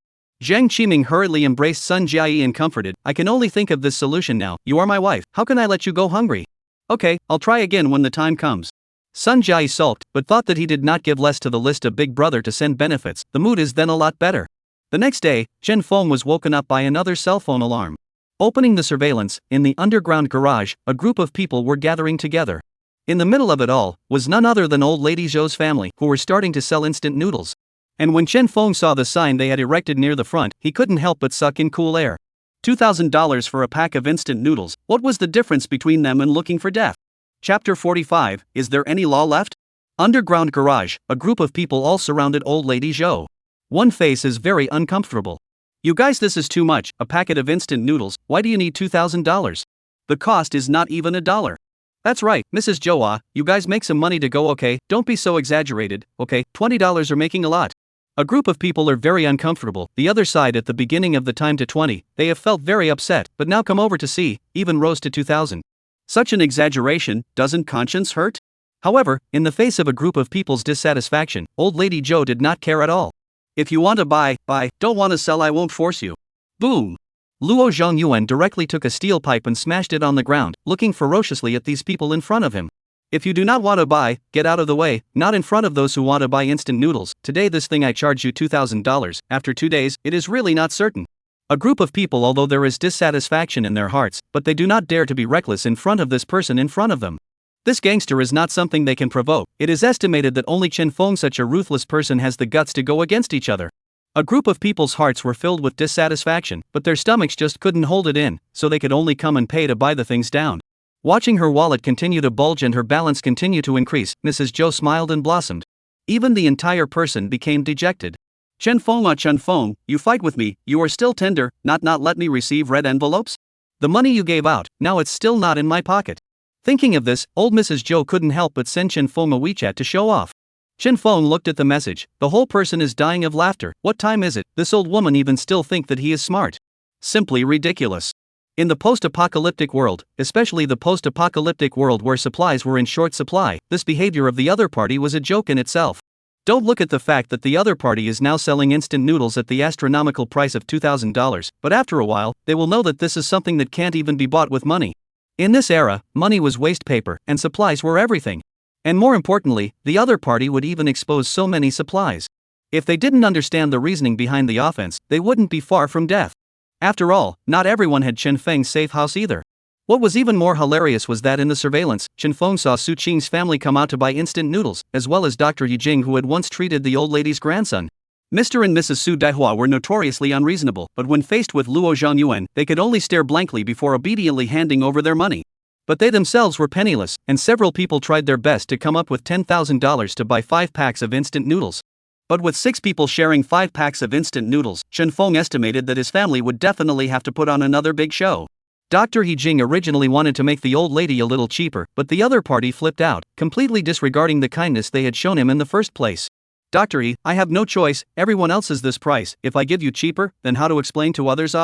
Zhang Qiming hurriedly embraced Sun Jiai and comforted, I can only think of this solution now. You are my wife, how can I let you go hungry? Okay, I'll try again when the time comes. Sun Jiai sulked, but thought that he did not give less to the list of Big Brother to send benefits. The mood is then a lot better. The next day, Chen Feng was woken up by another cell phone alarm. Opening the surveillance, in the underground garage, a group of people were gathering together. In the middle of it all, was none other than old lady Zhou's family, who were starting to sell instant noodles. And when Chen Feng saw the sign they had erected near the front, he couldn't help but suck in cool air. $2,000 for a pack of instant noodles, what was the difference between them and looking for death? Chapter 45, Is there any law left? Underground garage, a group of people all surrounded old lady Zhou. One face is very uncomfortable. You guys, this is too much, a packet of instant noodles, why do you need $2,000? The cost is not even $1. That's right, Mrs. Zhou, you guys make some money to go, okay, don't be so exaggerated, okay, $20 are making a lot. A group of people are very uncomfortable, the other side at the beginning of the time to 20, they have felt very upset, but now come over to see, even rose to 2,000. Such an exaggeration, doesn't conscience hurt? However, in the face of a group of people's dissatisfaction, old lady Zhou did not care at all. If you want to buy, don't want to sell, I won't force you. Boom! Luo Zhongyuan directly took a steel pipe and smashed it on the ground, looking ferociously at these people in front of him. If you do not want to buy, get out of the way, not in front of those who want to buy instant noodles. Today this thing I charge you $2,000, after 2 days, it is really not certain. A group of people, although there is dissatisfaction in their hearts, but they do not dare to be reckless in front of this person in front of them. This gangster is not something they can provoke. It is estimated that only Chen Feng, such a ruthless person, has the guts to go against each other. A group of people's hearts were filled with dissatisfaction, but their stomachs just couldn't hold it in, so they could only come and pay to buy the things down. Watching her wallet continue to bulge and her balance continue to increase, Mrs. Zhou smiled and blossomed. Even the entire person became dejected. Chen Feng, you fight with me, you are still tender, not let me receive red envelopes? The money you gave out, now it's still not in my pocket. Thinking of this, old Mrs. Zhou couldn't help but send Chen Feng a WeChat to show off. Chen Feng looked at the message, the whole person is dying of laughter. What time is it? This old woman even still think that he is smart. Simply ridiculous. In the post-apocalyptic world, especially the post-apocalyptic world where supplies were in short supply, this behavior of the other party was a joke in itself. Don't look at the fact that the other party is now selling instant noodles at the astronomical price of $2,000, but after a while, they will know that this is something that can't even be bought with money. In this era, money was waste paper, and supplies were everything. And more importantly, the other party would even expose so many supplies. If they didn't understand the reasoning behind the offense, they wouldn't be far from death. After all, not everyone had Chen Feng's safe house either. What was even more hilarious was that in the surveillance, Chen Feng saw Su Qing's family come out to buy instant noodles, as well as Dr. Yijing, who had once treated the old lady's grandson. Mr. and Mrs. Su Daihua were notoriously unreasonable, but when faced with Luo Zhongyuan, they could only stare blankly before obediently handing over their money. But they themselves were penniless, and several people tried their best to come up with $10,000 to buy 5 packs of instant noodles. But with 6 people sharing 5 packs of instant noodles, Chen Feng estimated that his family would definitely have to put on another big show. Dr. Yijing originally wanted to make the old lady a little cheaper, but the other party flipped out, completely disregarding the kindness they had shown him in the first place. Dr. E, I have no choice, everyone else is this price, if I give you cheaper, then how to explain to others?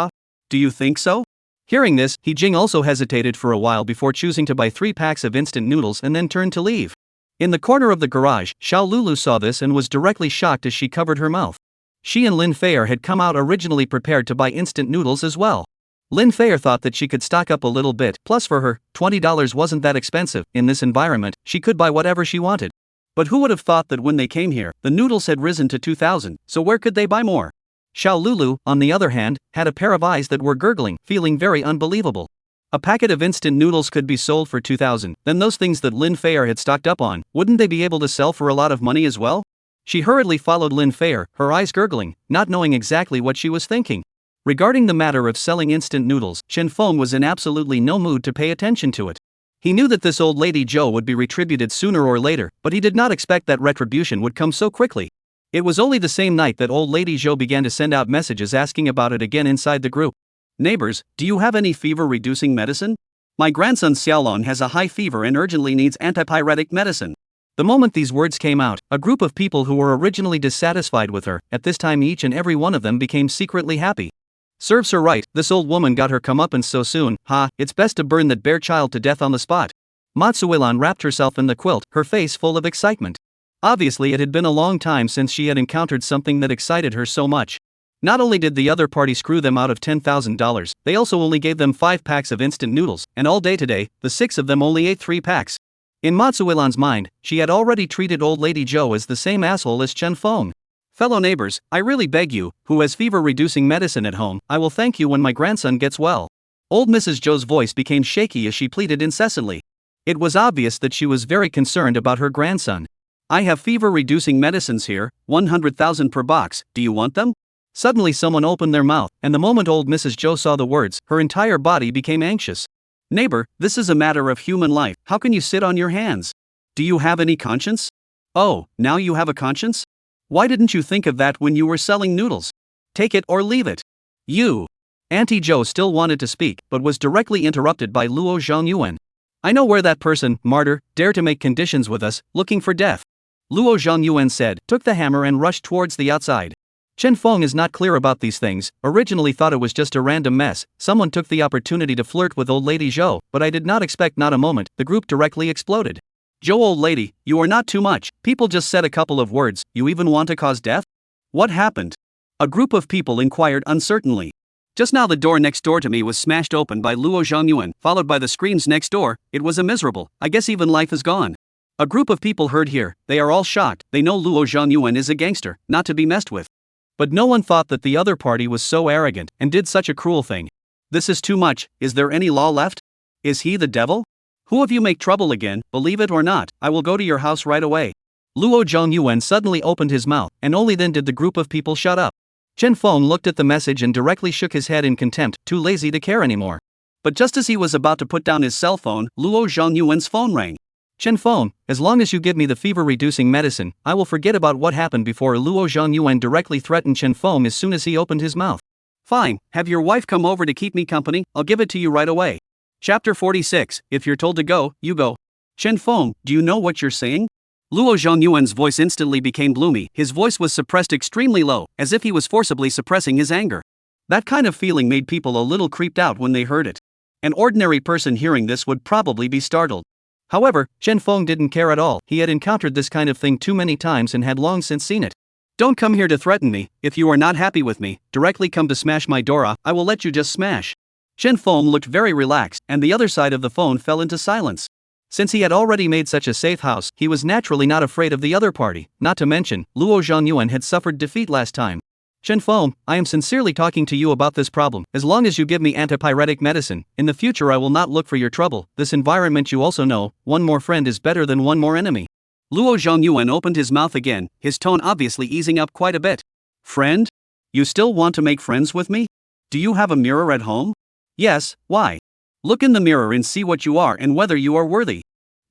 Do you think so? Hearing this, Yijing also hesitated for a while before choosing to buy 3 packs of instant noodles and then turned to leave. In the corner of the garage, Xiao Lulu saw this and was directly shocked as she covered her mouth. She and Lin Feier had come out originally prepared to buy instant noodles as well. Lin Feier thought that she could stock up a little bit, plus for her, $20 wasn't that expensive. In this environment, she could buy whatever she wanted. But who would have thought that when they came here, the noodles had risen to 2,000, so where could they buy more? Xiao Lulu, on the other hand, had a pair of eyes that were gurgling, feeling very unbelievable. A packet of instant noodles could be sold for 2,000, then those things that Lin Feier had stocked up on, wouldn't they be able to sell for a lot of money as well? She hurriedly followed Lin Feier, her eyes gurgling, not knowing exactly what she was thinking. Regarding the matter of selling instant noodles, Chen Feng was in absolutely no mood to pay attention to it. He knew that this old lady Zhou would be retributed sooner or later, but he did not expect that retribution would come so quickly. It was only the same night that old lady Zhou began to send out messages asking about it again inside the group. Neighbors, do you have any fever-reducing medicine? My grandson Xiaolong has a high fever and urgently needs antipyretic medicine. The moment these words came out, a group of people who were originally dissatisfied with her, at this time each and every one of them became secretly happy. Serves her right, this old woman got her comeuppance so soon, it's best to burn that bare child to death on the spot. Matsuilan wrapped herself in the quilt, her face full of excitement. Obviously it had been a long time since she had encountered something that excited her so much. Not only did the other party screw them out of $10,000, they also only gave them 5 packs of instant noodles, and all day today, the 6 of them only ate 3 packs. In Matsuilan's mind, she had already treated old lady Joe as the same asshole as Chen Feng. Fellow neighbors, I really beg you, who has fever-reducing medicine at home, I will thank you when my grandson gets well. Old Mrs. Joe's voice became shaky as she pleaded incessantly. It was obvious that she was very concerned about her grandson. I have fever-reducing medicines here, 100,000 per box, do you want them? Suddenly someone opened their mouth, and the moment old Mrs. Joe saw the words, her entire body became anxious. Neighbor, this is a matter of human life, how can you sit on your hands? Do you have any conscience? Oh, now you have a conscience? Why didn't you think of that when you were selling noodles? Take it or leave it. You. Auntie Joe still wanted to speak, but was directly interrupted by Luo Zhongyuan. I know where that person, martyr, dare to make conditions with us, looking for death. Luo Zhongyuan said, took the hammer and rushed towards the outside. Chen Feng is not clear about these things, originally thought it was just a random mess, someone took the opportunity to flirt with old lady Zhou, but I did not expect not a moment, the group directly exploded. Zhou old lady, you are not too much, people just said a couple of words, you even want to cause death? What happened? A group of people inquired uncertainly. Just now the door next door to me was smashed open by Luo Zhongyuan, followed by the screams next door, it was a miserable, I guess even life is gone. A group of people heard here, they are all shocked, they know Luo Zhongyuan is a gangster, not to be messed with. But no one thought that the other party was so arrogant and did such a cruel thing. This is too much, is there any law left? Is he the devil? Who of you make trouble again, believe it or not, I will go to your house right away. Luo Zhongyuan suddenly opened his mouth, and only then did the group of people shut up. Chen Feng looked at the message and directly shook his head in contempt, too lazy to care anymore. But just as he was about to put down his cell phone, Luo Zhongyuan's phone rang. Chen Feng, as long as you give me the fever-reducing medicine, I will forget about what happened before. Luo Zhongyuan directly threatened Chen Feng as soon as he opened his mouth. Fine, have your wife come over to keep me company, I'll give it to you right away. Chapter 46, if you're told to go, you go. Chen Feng, do you know what you're saying? Luo Zhongyuan's voice instantly became gloomy, his voice was suppressed extremely low, as if he was forcibly suppressing his anger. That kind of feeling made people a little creeped out when they heard it. An ordinary person hearing this would probably be startled. However, Chen Feng didn't care at all, he had encountered this kind of thing too many times and had long since seen it. Don't come here to threaten me, if you are not happy with me, directly come to smash my door, I will let you just smash. Chen Feng looked very relaxed, and the other side of the phone fell into silence. Since he had already made such a safe house, he was naturally not afraid of the other party, not to mention, Luo Zhongyuan had suffered defeat last time. Chen Feng, I am sincerely talking to you about this problem, as long as you give me antipyretic medicine, in the future I will not look for your trouble, this environment you also know, one more friend is better than one more enemy. Luo Zhongyuan opened his mouth again, his tone obviously easing up quite a bit. Friend? You still want to make friends with me? Do you have a mirror at home? Yes, why? Look in the mirror and see what you are and whether you are worthy.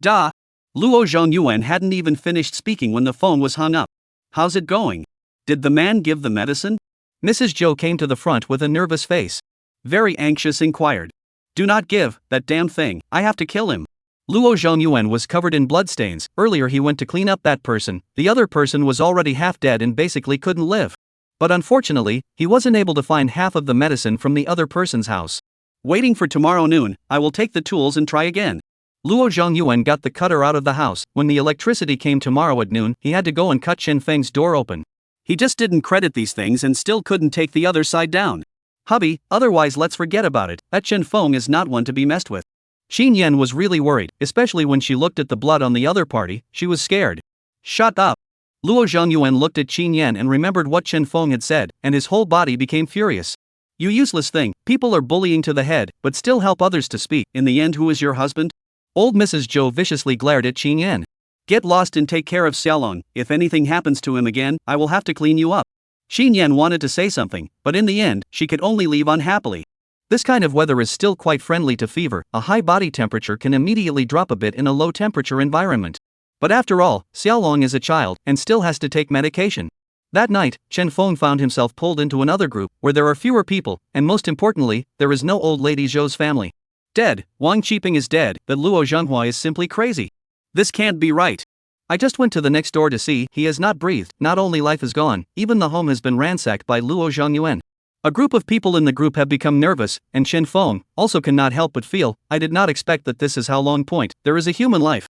Da! Luo Zhongyuan hadn't even finished speaking when the phone was hung up. How's it going? Did the man give the medicine? Mrs. Joe came to the front with a nervous face. Very anxious inquired. Do not give, that damn thing, I have to kill him. Luo Zhongyuan was covered in bloodstains, earlier he went to clean up that person, the other person was already half dead and basically couldn't live. But unfortunately, he wasn't able to find half of the medicine from the other person's house. Waiting for tomorrow noon, I will take the tools and try again. Luo Zhongyuan got the cutter out of the house, when the electricity came tomorrow at noon, he had to go and cut Chen Feng's door open. He just didn't credit these things and still couldn't take the other side down. Hubby, otherwise let's forget about it, that Chen Feng is not one to be messed with. Xin Yan was really worried, especially when she looked at the blood on the other party, she was scared. Shut up. Luo Zhongyuan looked at Xin Yan and remembered what Chen Feng had said, and his whole body became furious. You useless thing, people are bullying to the head, but still help others to speak, in the end who is your husband? Old Mrs. Joe viciously glared at Xin Yan. Get lost and take care of Xiaolong, if anything happens to him again, I will have to clean you up. Xin Yan wanted to say something, but in the end, she could only leave unhappily. This kind of weather is still quite friendly to fever, a high body temperature can immediately drop a bit in a low temperature environment. But after all, Xiaolong is a child, and still has to take medication. That night, Chen Feng found himself pulled into another group, where there are fewer people, and most importantly, there is no old lady Zhou's family. Dead. Wang Qiping is dead, but Luo Zhenghua is simply crazy. This can't be right. I just went to the next door to see, he has not breathed, not only life is gone, even the home has been ransacked by Luo Zhengyuan. A group of people in the group have become nervous, and Chen Feng also cannot help but feel, I did not expect that this is how long point, there is a human life.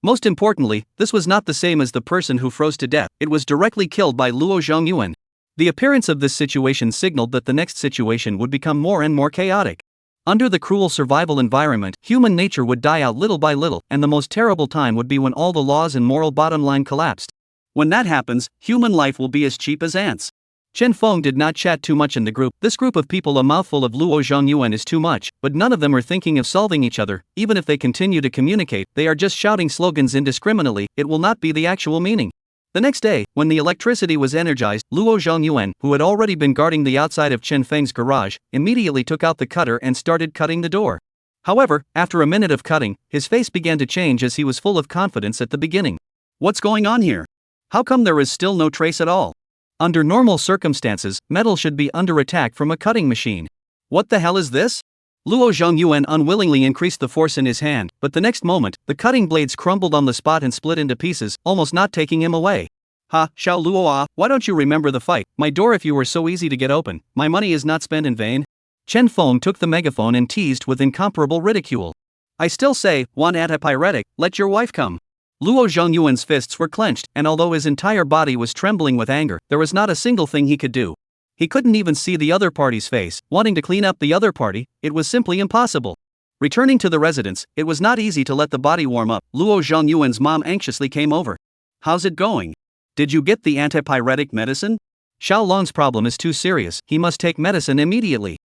Most importantly, this was not the same as the person who froze to death, it was directly killed by Luo Zhengyuan. The appearance of this situation signaled that the next situation would become more and more chaotic. Under the cruel survival environment, human nature would die out little by little, and the most terrible time would be when all the laws and moral bottom line collapsed. When that happens, human life will be as cheap as ants. Chen Feng did not chat too much in the group. This group of people, a mouthful of Luo Zhengyuan is too much, but none of them are thinking of solving each other. Even if they continue to communicate, they are just shouting slogans indiscriminately, it will not be the actual meaning. The next day, when the electricity was energized, Luo Zhengyuan, who had already been guarding the outside of Chen Feng's garage, immediately took out the cutter and started cutting the door. However, after a minute of cutting, his face began to change as he was full of confidence at the beginning. What's going on here? How come there is still no trace at all? Under normal circumstances, metal should be under attack from a cutting machine. What the hell is this? Luo Zhengyuan unwillingly increased the force in his hand, but the next moment, the cutting blades crumbled on the spot and split into pieces, almost not taking him away. Ha, Xiao Luo, why don't you remember the fight? My door, if you were so easy to get open, my money is not spent in vain. Chen Feng took the megaphone and teased with incomparable ridicule. I still say, one antipyretic, let your wife come. Luo Zhengyuan's fists were clenched, and although his entire body was trembling with anger, there was not a single thing he could do. He couldn't even see the other party's face, wanting to clean up the other party, it was simply impossible. Returning to the residence, it was not easy to let the body warm up. Luo Zhengyuan's mom anxiously came over. How's it going? Did you get the antipyretic medicine? Xiao Long's problem is too serious, he must take medicine immediately.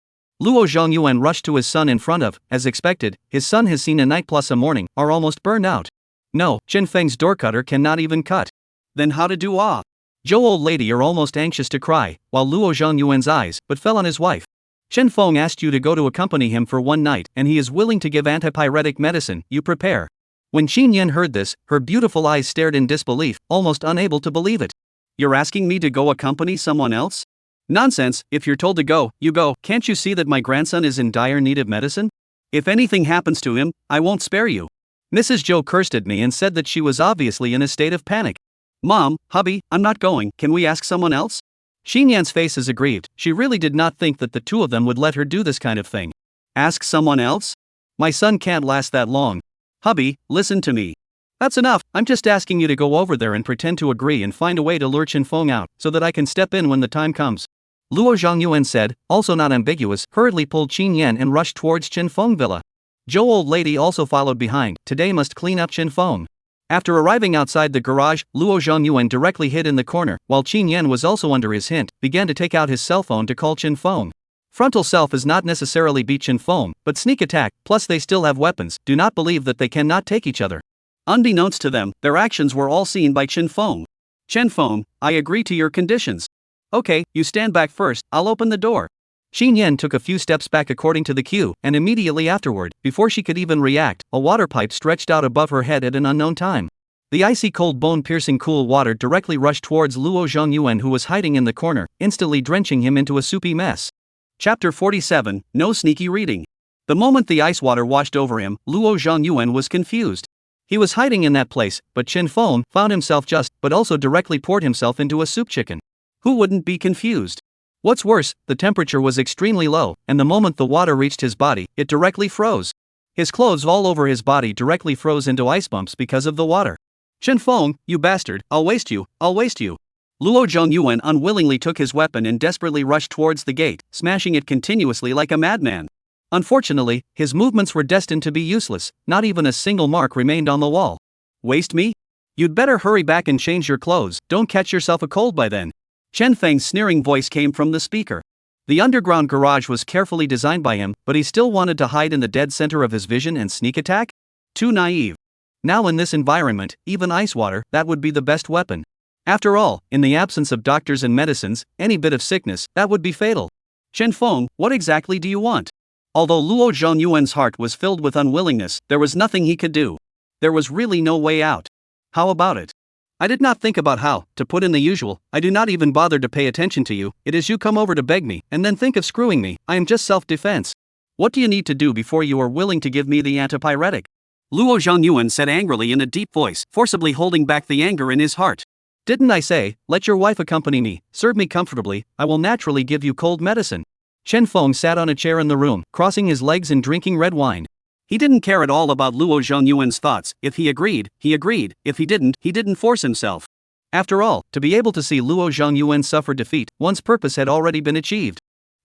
Luo Zhengyuan rushed to his son in front of, as expected, his son has seen a night plus a morning, are almost burned out. No, Chen Feng's door cutter cannot even cut. Then how to do ah? Zhou old lady are almost anxious to cry, while Luo Zhengyuan's eyes but fell on his wife. Chen Feng asked you to go to accompany him for one night, and he is willing to give antipyretic medicine, you prepare. When Qin Yan heard this, her beautiful eyes stared in disbelief, almost unable to believe it. You're asking me to go accompany someone else? Nonsense, if you're told to go, you go. Can't you see that my grandson is in dire need of medicine? If anything happens to him, I won't spare you. Mrs. Zhou cursed at me and said that she was obviously in a state of panic. Mom, hubby, I'm not going, can we ask someone else? Qin Yan's face is aggrieved, she really did not think that the two of them would let her do this kind of thing. Ask someone else? My son can't last that long. Hubby, listen to me. That's enough, I'm just asking you to go over there and pretend to agree and find a way to lure Chen Feng out, so that I can step in when the time comes. Luo Zhengyuan said, also not ambiguous, hurriedly pulled Qin Yan and rushed towards Chen Feng villa. Zhou old lady also followed behind, today must clean up Chen Feng. After arriving outside the garage, Luo Zhengyuan directly hid in the corner, while Qin Yan was also under his hint, began to take out his cell phone to call Chen Feng. Frontal self is not necessarily beat Chen Feng, but sneak attack, plus they still have weapons, do not believe that they cannot take each other. Unbeknownst to them, their actions were all seen by Chen Feng. Chen Feng, I agree to your conditions. Okay, you stand back first, I'll open the door. Qin Yan took a few steps back according to the cue, and immediately afterward, before she could even react, a water pipe stretched out above her head at an unknown time. The icy cold bone-piercing cool water directly rushed towards Luo Zhengyuan who was hiding in the corner, instantly drenching him into a soupy mess. Chapter 47, No Sneaky Reading. The moment the ice water washed over him, Luo Zhengyuan was confused. He was hiding in that place, but Chen Feng found himself just, but also directly poured himself into a soup chicken. Who wouldn't be confused? What's worse, the temperature was extremely low, and the moment the water reached his body, it directly froze. His clothes all over his body directly froze into ice bumps because of the water. Chen Feng, you bastard, I'll waste you, I'll waste you. Luo Zhengyuan unwillingly took his weapon and desperately rushed towards the gate, smashing it continuously like a madman. Unfortunately, his movements were destined to be useless, not even a single mark remained on the wall. Waste me? You'd better hurry back and change your clothes, don't catch yourself a cold by then. Chen Feng's sneering voice came from the speaker. The underground garage was carefully designed by him, but he still wanted to hide in the dead center of his vision and sneak attack? Too naive. Now in this environment, even ice water, that would be the best weapon. After all, in the absence of doctors and medicines, any bit of sickness, that would be fatal. Chen Feng, what exactly do you want? Although Luo Zhengyuan's heart was filled with unwillingness, there was nothing he could do. There was really no way out. How about it? I did not think about how, to put in the usual, I do not even bother to pay attention to you, it is you come over to beg me, and then think of screwing me, I am just self-defense. What do you need to do before you are willing to give me the antipyretic? Luo Zhongyuan said angrily in a deep voice, forcibly holding back the anger in his heart. Didn't I say, let your wife accompany me, serve me comfortably, I will naturally give you cold medicine. Chen Feng sat on a chair in the room, crossing his legs and drinking red wine. He didn't care at all about Luo Zhongyuan's thoughts. If he agreed, he agreed. If he didn't force himself. After all, to be able to see Luo Zhongyuan suffer defeat, one's purpose had already been achieved.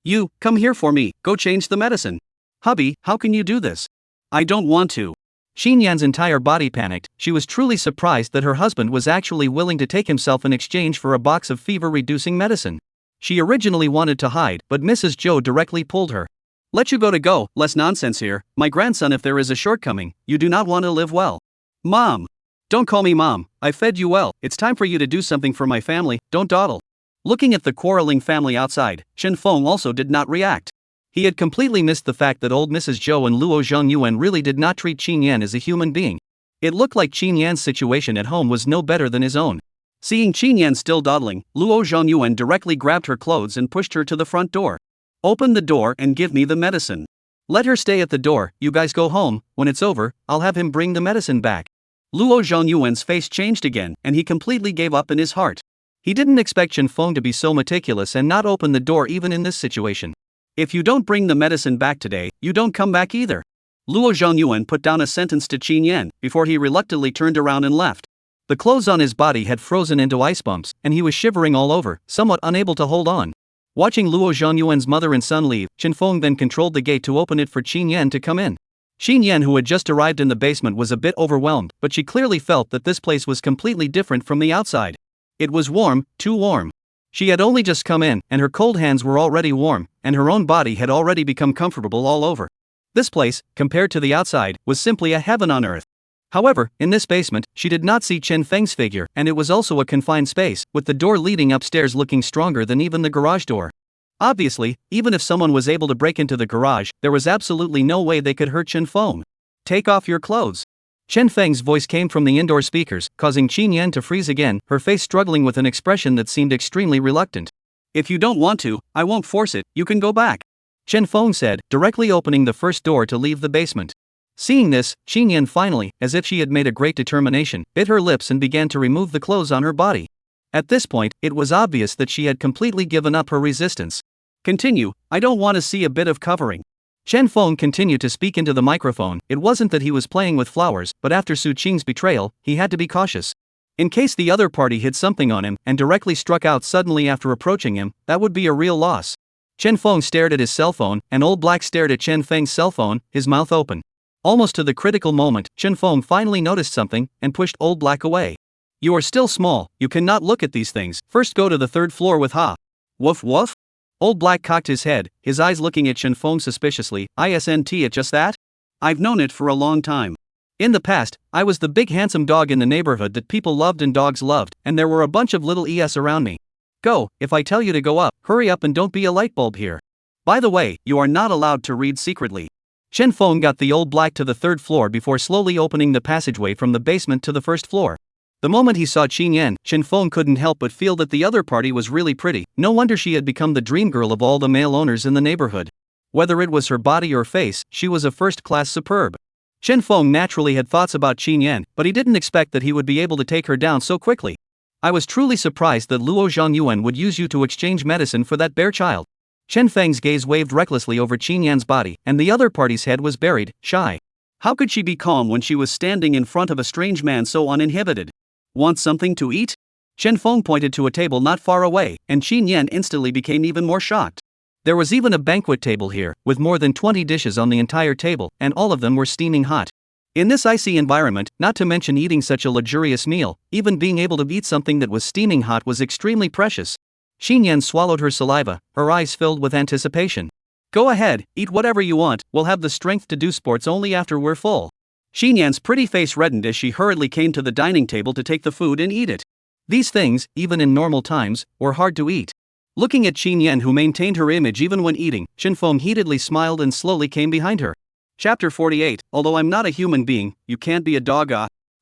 You, come here for me, go change the medicine. Hubby, how can you do this? I don't want to. Xin Yan's entire body panicked. She was truly surprised that her husband was actually willing to take himself in exchange for a box of fever-reducing medicine. She originally wanted to hide, but Mrs. Zhou directly pulled her. Let you go, less nonsense here. My grandson, if there is a shortcoming, you do not want to live well. Mom! Don't call me mom, I fed you well, it's time for you to do something for my family, don't dawdle. Looking at the quarreling family outside, Chen Feng also did not react. He had completely missed the fact that old Mrs. Zhou and Luo Zhongyuan really did not treat Qin Yan as a human being. It looked like Qin Yan's situation at home was no better than his own. Seeing Qin Yan still dawdling, Luo Zhongyuan directly grabbed her clothes and pushed her to the front door. Open the door and give me the medicine. Let her stay at the door, you guys go home, when it's over, I'll have him bring the medicine back. Luo Zhongyuan's face changed again, and he completely gave up in his heart. He didn't expect Chen Feng to be so meticulous and not open the door even in this situation. If you don't bring the medicine back today, you don't come back either. Luo Zhongyuan put down a sentence to Qin Yan before he reluctantly turned around and left. The clothes on his body had frozen into ice bumps, and he was shivering all over, somewhat unable to hold on. Watching Luo Zhongyuan's mother and son leave, Chen Feng then controlled the gate to open it for Qin Yan to come in. Qin Yan, who had just arrived in the basement, was a bit overwhelmed, but she clearly felt that this place was completely different from the outside. It was warm, too warm. She had only just come in, and her cold hands were already warm, and her own body had already become comfortable all over. This place, compared to the outside, was simply a heaven on earth. However, in this basement, she did not see Chen Feng's figure, and it was also a confined space, with the door leading upstairs looking stronger than even the garage door. Obviously, even if someone was able to break into the garage, there was absolutely no way they could hurt Chen Feng. Take off your clothes. Chen Feng's voice came from the indoor speakers, causing Qin Yan to freeze again, her face struggling with an expression that seemed extremely reluctant. If you don't want to, I won't force it, you can go back. Chen Feng said, directly opening the first door to leave the basement. Seeing this, Qin Yan finally, as if she had made a great determination, bit her lips and began to remove the clothes on her body. At this point, it was obvious that she had completely given up her resistance. Continue, I don't want to see a bit of covering. Chen Feng continued to speak into the microphone. It wasn't that he was playing with flowers, but after Su Qing's betrayal, he had to be cautious. In case the other party hid something on him and directly struck out suddenly after approaching him, that would be a real loss. Chen Feng stared at his cell phone, and Old Black stared at Chen Feng's cell phone, his mouth open. Almost to the critical moment, Chen Feng finally noticed something and pushed Old Black away. You are still small, you cannot look at these things, first go to the third floor with Ha. Woof woof? Old Black cocked his head, his eyes looking at Chen Feng suspiciously. Isn't it just that? I've known it for a long time. In the past, I was the big handsome dog in the neighborhood that people loved and dogs loved, and there were a bunch of little ES around me. Go, if I tell you to go up, hurry up and don't be a light bulb here. By the way, you are not allowed to read secretly. Chen Feng got the Old Black to the third floor before slowly opening the passageway from the basement to the first floor. The moment he saw Qin Yan, Chen Feng couldn't help but feel that the other party was really pretty. No wonder she had become the dream girl of all the male owners in the neighborhood. Whether it was her body or face, she was a first-class superb. Chen Feng naturally had thoughts about Qin Yan, but he didn't expect that he would be able to take her down so quickly. I was truly surprised that Luo Zhongyuan would use you to exchange medicine for that bare child. Chen Feng's gaze waved recklessly over Qin Yan's body, and the other party's head was buried, shy. How could she be calm when she was standing in front of a strange man so uninhibited? Want something to eat? Chen Feng pointed to a table not far away, and Qin Yan instantly became even more shocked. There was even a banquet table here, with more than 20 dishes on the entire table, and all of them were steaming hot. In this icy environment, not to mention eating such a luxurious meal, even being able to eat something that was steaming hot was extremely precious. Qin Yan swallowed her saliva, her eyes filled with anticipation. Go ahead, eat whatever you want, we'll have the strength to do sports only after we're full. Qin Yan's pretty face reddened as she hurriedly came to the dining table to take the food and eat it. These things, even in normal times, were hard to eat. Looking at Qin Yan, who maintained her image even when eating, Chen Feng heatedly smiled and slowly came behind her. Chapter 48, Although I'm not a human being, you can't be a dog.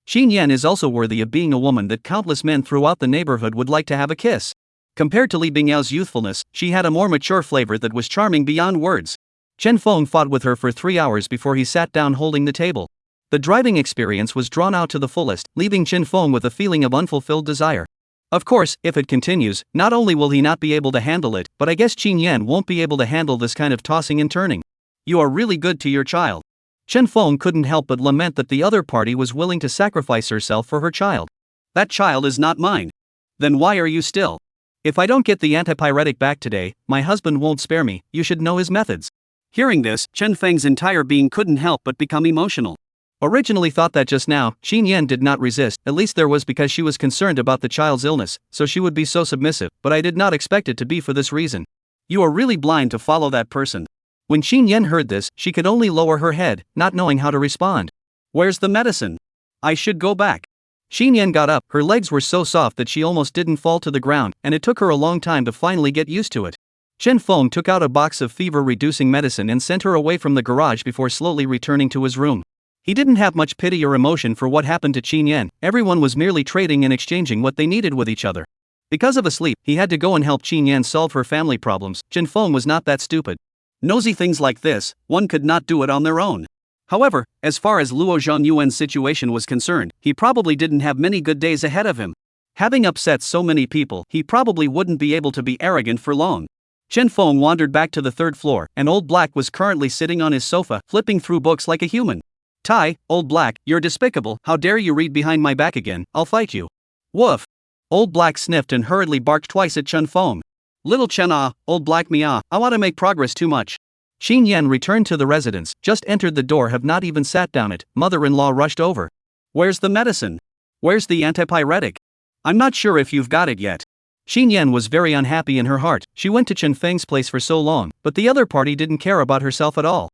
Qin Yan is also worthy of being a woman that countless men throughout the neighborhood would like to have a kiss. Compared to Li Bingyao's youthfulness, she had a more mature flavor that was charming beyond words. Chen Feng fought with her for 3 hours before he sat down holding the table. The driving experience was drawn out to the fullest, leaving Chen Feng with a feeling of unfulfilled desire. Of course, if it continues, not only will he not be able to handle it, but I guess Qin Yan won't be able to handle this kind of tossing and turning. You are really good to your child. Chen Feng couldn't help but lament that the other party was willing to sacrifice herself for her child. That child is not mine. Then why are you still? If I don't get the antipyretic back today, my husband won't spare me. You should know his methods. Hearing this, Chen Feng's entire being couldn't help but become emotional. Originally thought that just now, Qin Yan did not resist, at least there was because she was concerned about the child's illness, so she would be so submissive, but I did not expect it to be for this reason. You are really blind to follow that person. When Qin Yan heard this, she could only lower her head, not knowing how to respond. Where's the medicine? I should go back. Qin Yan got up, her legs were so soft that she almost didn't fall to the ground, and it took her a long time to finally get used to it. Chen Feng took out a box of fever-reducing medicine and sent her away from the garage before slowly returning to his room. He didn't have much pity or emotion for what happened to Qin Yan, everyone was merely trading and exchanging what they needed with each other. Because of a sleep, he had to go and help Qin Yan solve her family problems. Chen Feng was not that stupid. Nosy things like this, one could not do it on their own. However, as far as Luo Zhangyuan's situation was concerned, he probably didn't have many good days ahead of him. Having upset so many people, he probably wouldn't be able to be arrogant for long. Chen Feng wandered back to the 3rd floor, and Old Black was currently sitting on his sofa, flipping through books like a human. Tai, Old Black, you're despicable, how dare you read behind my back again, I'll fight you. Woof. Old Black sniffed and hurriedly barked twice at Chen Feng. Little Chen Old Black I want to make progress too much. Qin Yan returned to the residence, just entered the door, have not even sat down it, mother-in-law rushed over. Where's the medicine? Where's the antipyretic? I'm not sure if you've got it yet. Qin Yan was very unhappy in her heart, she went to Chen Feng's place for so long, but the other party didn't care about herself at all.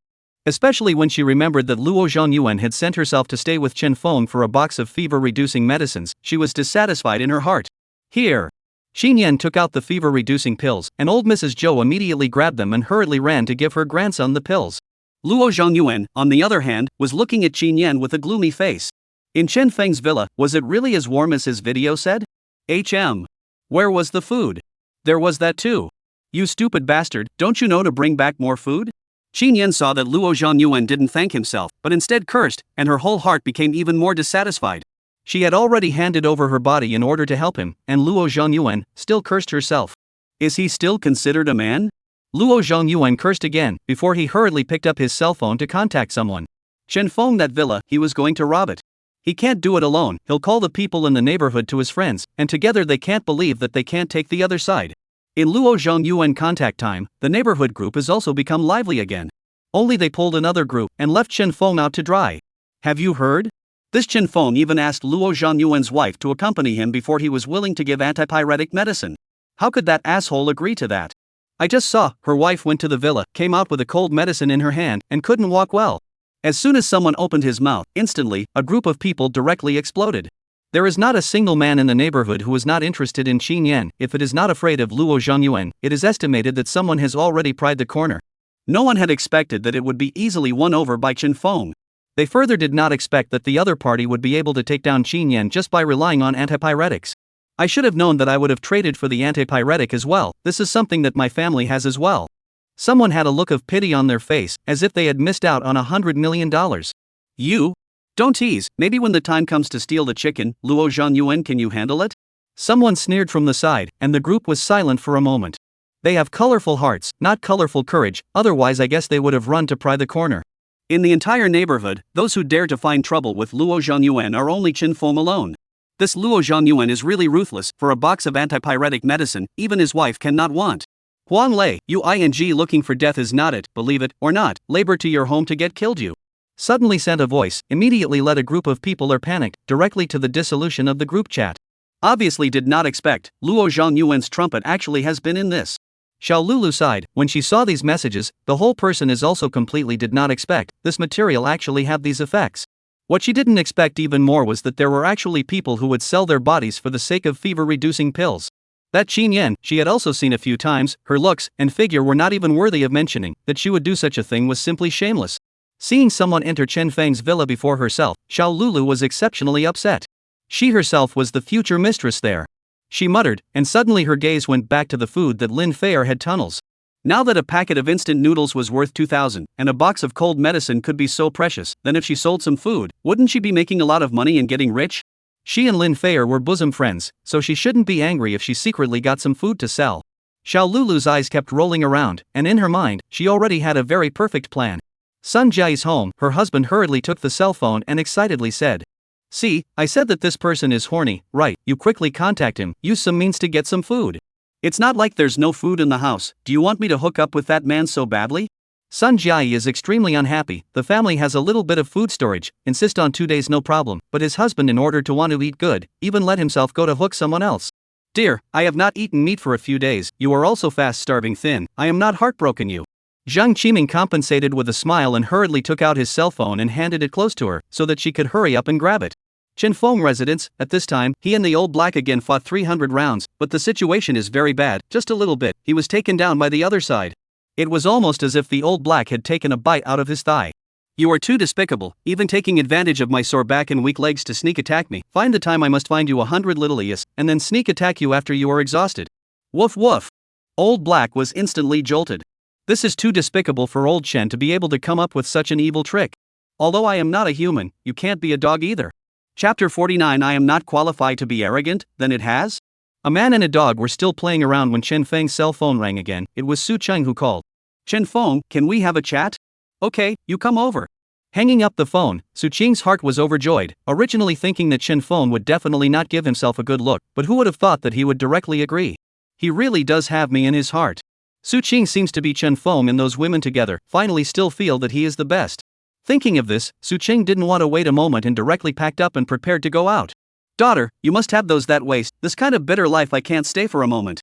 Especially when she remembered that Luo Zhangyuan had sent herself to stay with Chen Feng for a box of fever-reducing medicines, she was dissatisfied in her heart. Here. Qin Yan took out the fever-reducing pills, and old Mrs. Zhou immediately grabbed them and hurriedly ran to give her grandson the pills. Luo Zhangyuan, on the other hand, was looking at Qin Yan with a gloomy face. In Chen Feng's villa, was it really as warm as his video said? Where was the food? There was that too. You stupid bastard, don't you know to bring back more food? Qin Yan saw that Luo Zhangyuan didn't thank himself, but instead cursed, and her whole heart became even more dissatisfied. She had already handed over her body in order to help him, and Luo Zhangyuan still cursed herself. Is he still considered a man? Luo Zhangyuan cursed again, before he hurriedly picked up his cell phone to contact someone. Chen Feng, that villa, he was going to rob it. He can't do it alone, he'll call the people in the neighborhood to his friends, and together they can't believe that they can't take the other side. In Luo Zhangyuan contact time, the neighborhood group has also become lively again. Only they pulled another group and left Chen Feng out to dry. Have you heard? This Chen Feng even asked Luo Zhangyuan's wife to accompany him before he was willing to give antipyretic medicine. How could that asshole agree to that? I just saw, her wife went to the villa, came out with a cold medicine in her hand, and couldn't walk well. As soon as someone opened his mouth, instantly, a group of people directly exploded. There is not a single man in the neighborhood who is not interested in Qin Yan, if it is not afraid of Luo Zhangyuan. It is estimated that someone has already pried the corner. No one had expected that it would be easily won over by Chen Feng. They further did not expect that the other party would be able to take down Qin Yan just by relying on antipyretics. I should have known that I would have traded for the antipyretic as well, this is something that my family has as well. Someone had a look of pity on their face, as if they had missed out on $100 million. You? Don't tease, maybe when the time comes to steal the chicken, Luo Zhangyuan, can you handle it? Someone sneered from the side, and the group was silent for a moment. They have colorful hearts, not colorful courage, otherwise I guess they would have run to pry the corner. In the entire neighborhood, those who dare to find trouble with Luo Zhangyuan are only Chen Feng alone. This Luo Zhangyuan is really ruthless, for a box of antipyretic medicine, even his wife cannot want. Huang Lei, looking for death is not it, believe it or not, labor to your home to get killed you. Suddenly sent a voice, immediately led a group of people or panicked, directly to the dissolution of the group chat. Obviously did not expect, Luo Zhangyuan's trumpet actually has been in this. Xiao Lulu sighed, when she saw these messages, the whole person is also completely did not expect, this material actually have these effects. What she didn't expect even more was that there were actually people who would sell their bodies for the sake of fever-reducing pills. That Qin Yan, she had also seen a few times, her looks and figure were not even worthy of mentioning, that she would do such a thing was simply shameless. Seeing someone enter Chen Feng's villa before herself, Xiao Lulu was exceptionally upset. She herself was the future mistress there. She muttered, and suddenly her gaze went back to the food that Lin Feier had tunnels. Now that a packet of instant noodles was worth 2,000, and a box of cold medicine could be so precious, then if she sold some food, wouldn't she be making a lot of money and getting rich? She and Lin Feier were bosom friends, so she shouldn't be angry if she secretly got some food to sell. Xiao Lulu's eyes kept rolling around, and in her mind, she already had a very perfect plan. Sun Jia's home, her husband hurriedly took the cell phone and excitedly said, "See, I said that this person is horny, right? You quickly contact him, use some means to get some food." It's not like there's no food in the house. Do you want me to hook up with that man so badly? Sun Jia is extremely unhappy. The family has a little bit of food storage, insist on 2 days no problem, but his husband, in order to want to eat good, even let himself go to hook someone else. Dear, I have not eaten meat for a few days. You are also fast starving thin. I am not heartbroken you. Zhang Qiming compensated with a smile and hurriedly took out his cell phone and handed it close to her, so that she could hurry up and grab it. Chinfeng residence, at this time, he and the old black again fought 300 rounds, but the situation is very bad, just a little bit, he was taken down by the other side. It was almost as if the old black had taken a bite out of his thigh. You are too despicable, even taking advantage of my sore back and weak legs to sneak attack me. Find the time I must find you 100 little ears, and then sneak attack you after you are exhausted. Woof woof. Old black was instantly jolted. This is too despicable for old Chen to be able to come up with such an evil trick. Although I am not a human, you can't be a dog either. Chapter 49. I am not qualified to be arrogant, then it has? A man and a dog were still playing around when Chen Feng's cell phone rang again. It was Su Cheng who called. Chen Feng, can we have a chat? Okay, you come over. Hanging up the phone, Su Cheng's heart was overjoyed, originally thinking that Chen Feng would definitely not give himself a good look, but who would have thought that he would directly agree? He really does have me in his heart. Su Cheng seems to be Chen Feng and those women together, finally still feel that he is the best. Thinking of this, Su Cheng didn't want to wait a moment and directly packed up and prepared to go out. Daughter, you must have those that waste, this kind of bitter life I can't stay for a moment.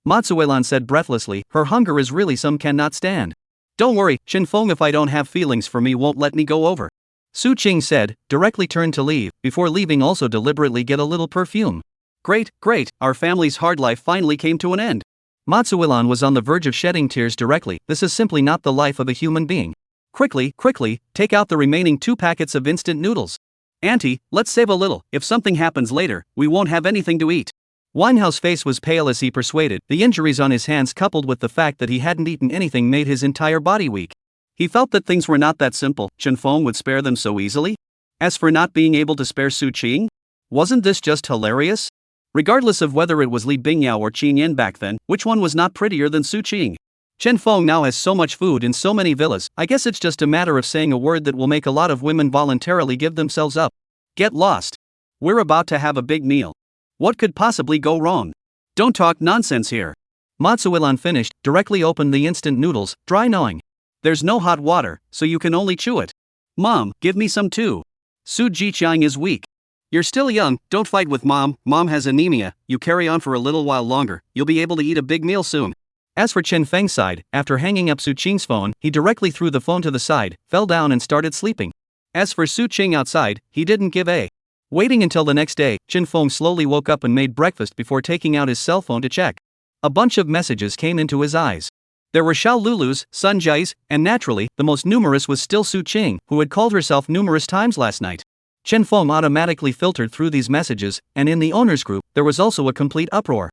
Matsuelan said breathlessly, her hunger is really some cannot stand. Don't worry, Chen Feng, if I don't have feelings for me won't let me go over. Su Cheng said, directly turned to leave, before leaving also deliberately get a little perfume. Great, great, our family's hard life finally came to an end. Matsuelan was on the verge of shedding tears directly, this is simply not the life of a human being. Quickly, take out the remaining 2 packets of instant noodles. Auntie, let's save a little, if something happens later, we won't have anything to eat. Winehouse's face was pale as he persuaded, the injuries on his hands coupled with the fact that he hadn't eaten anything made his entire body weak. He felt that things were not that simple, Chen Feng would spare them so easily? As for not being able to spare Su Cheng? Wasn't this just hilarious? Regardless of whether it was Li Bingyao or Qin Yan back then, which one was not prettier than Su Cheng? Chen Feng now has so much food in so many villas, I guess it's just a matter of saying a word that will make a lot of women voluntarily give themselves up. Get lost. We're about to have a big meal. What could possibly go wrong? Don't talk nonsense here. Matsuelan finished, directly opened the instant noodles, dry gnawing. There's no hot water, so you can only chew it. Mom, give me some too. Su Jiqiang is weak. You're still young, don't fight with mom has anemia, you carry on for a little while longer, you'll be able to eat a big meal soon. As for Chen Feng's side, after hanging up Su Cheng's phone, he directly threw the phone to the side, fell down and started sleeping. As for Su Cheng outside, he didn't give a. Waiting until the next day, Chen Feng slowly woke up and made breakfast before taking out his cell phone to check. A bunch of messages came into his eyes. There were Xiao Lulu's, Sun Jia's, and naturally, the most numerous was still Su Cheng, who had called herself numerous times last night. Chen Feng automatically filtered through these messages, and in the owner's group, there was also a complete uproar.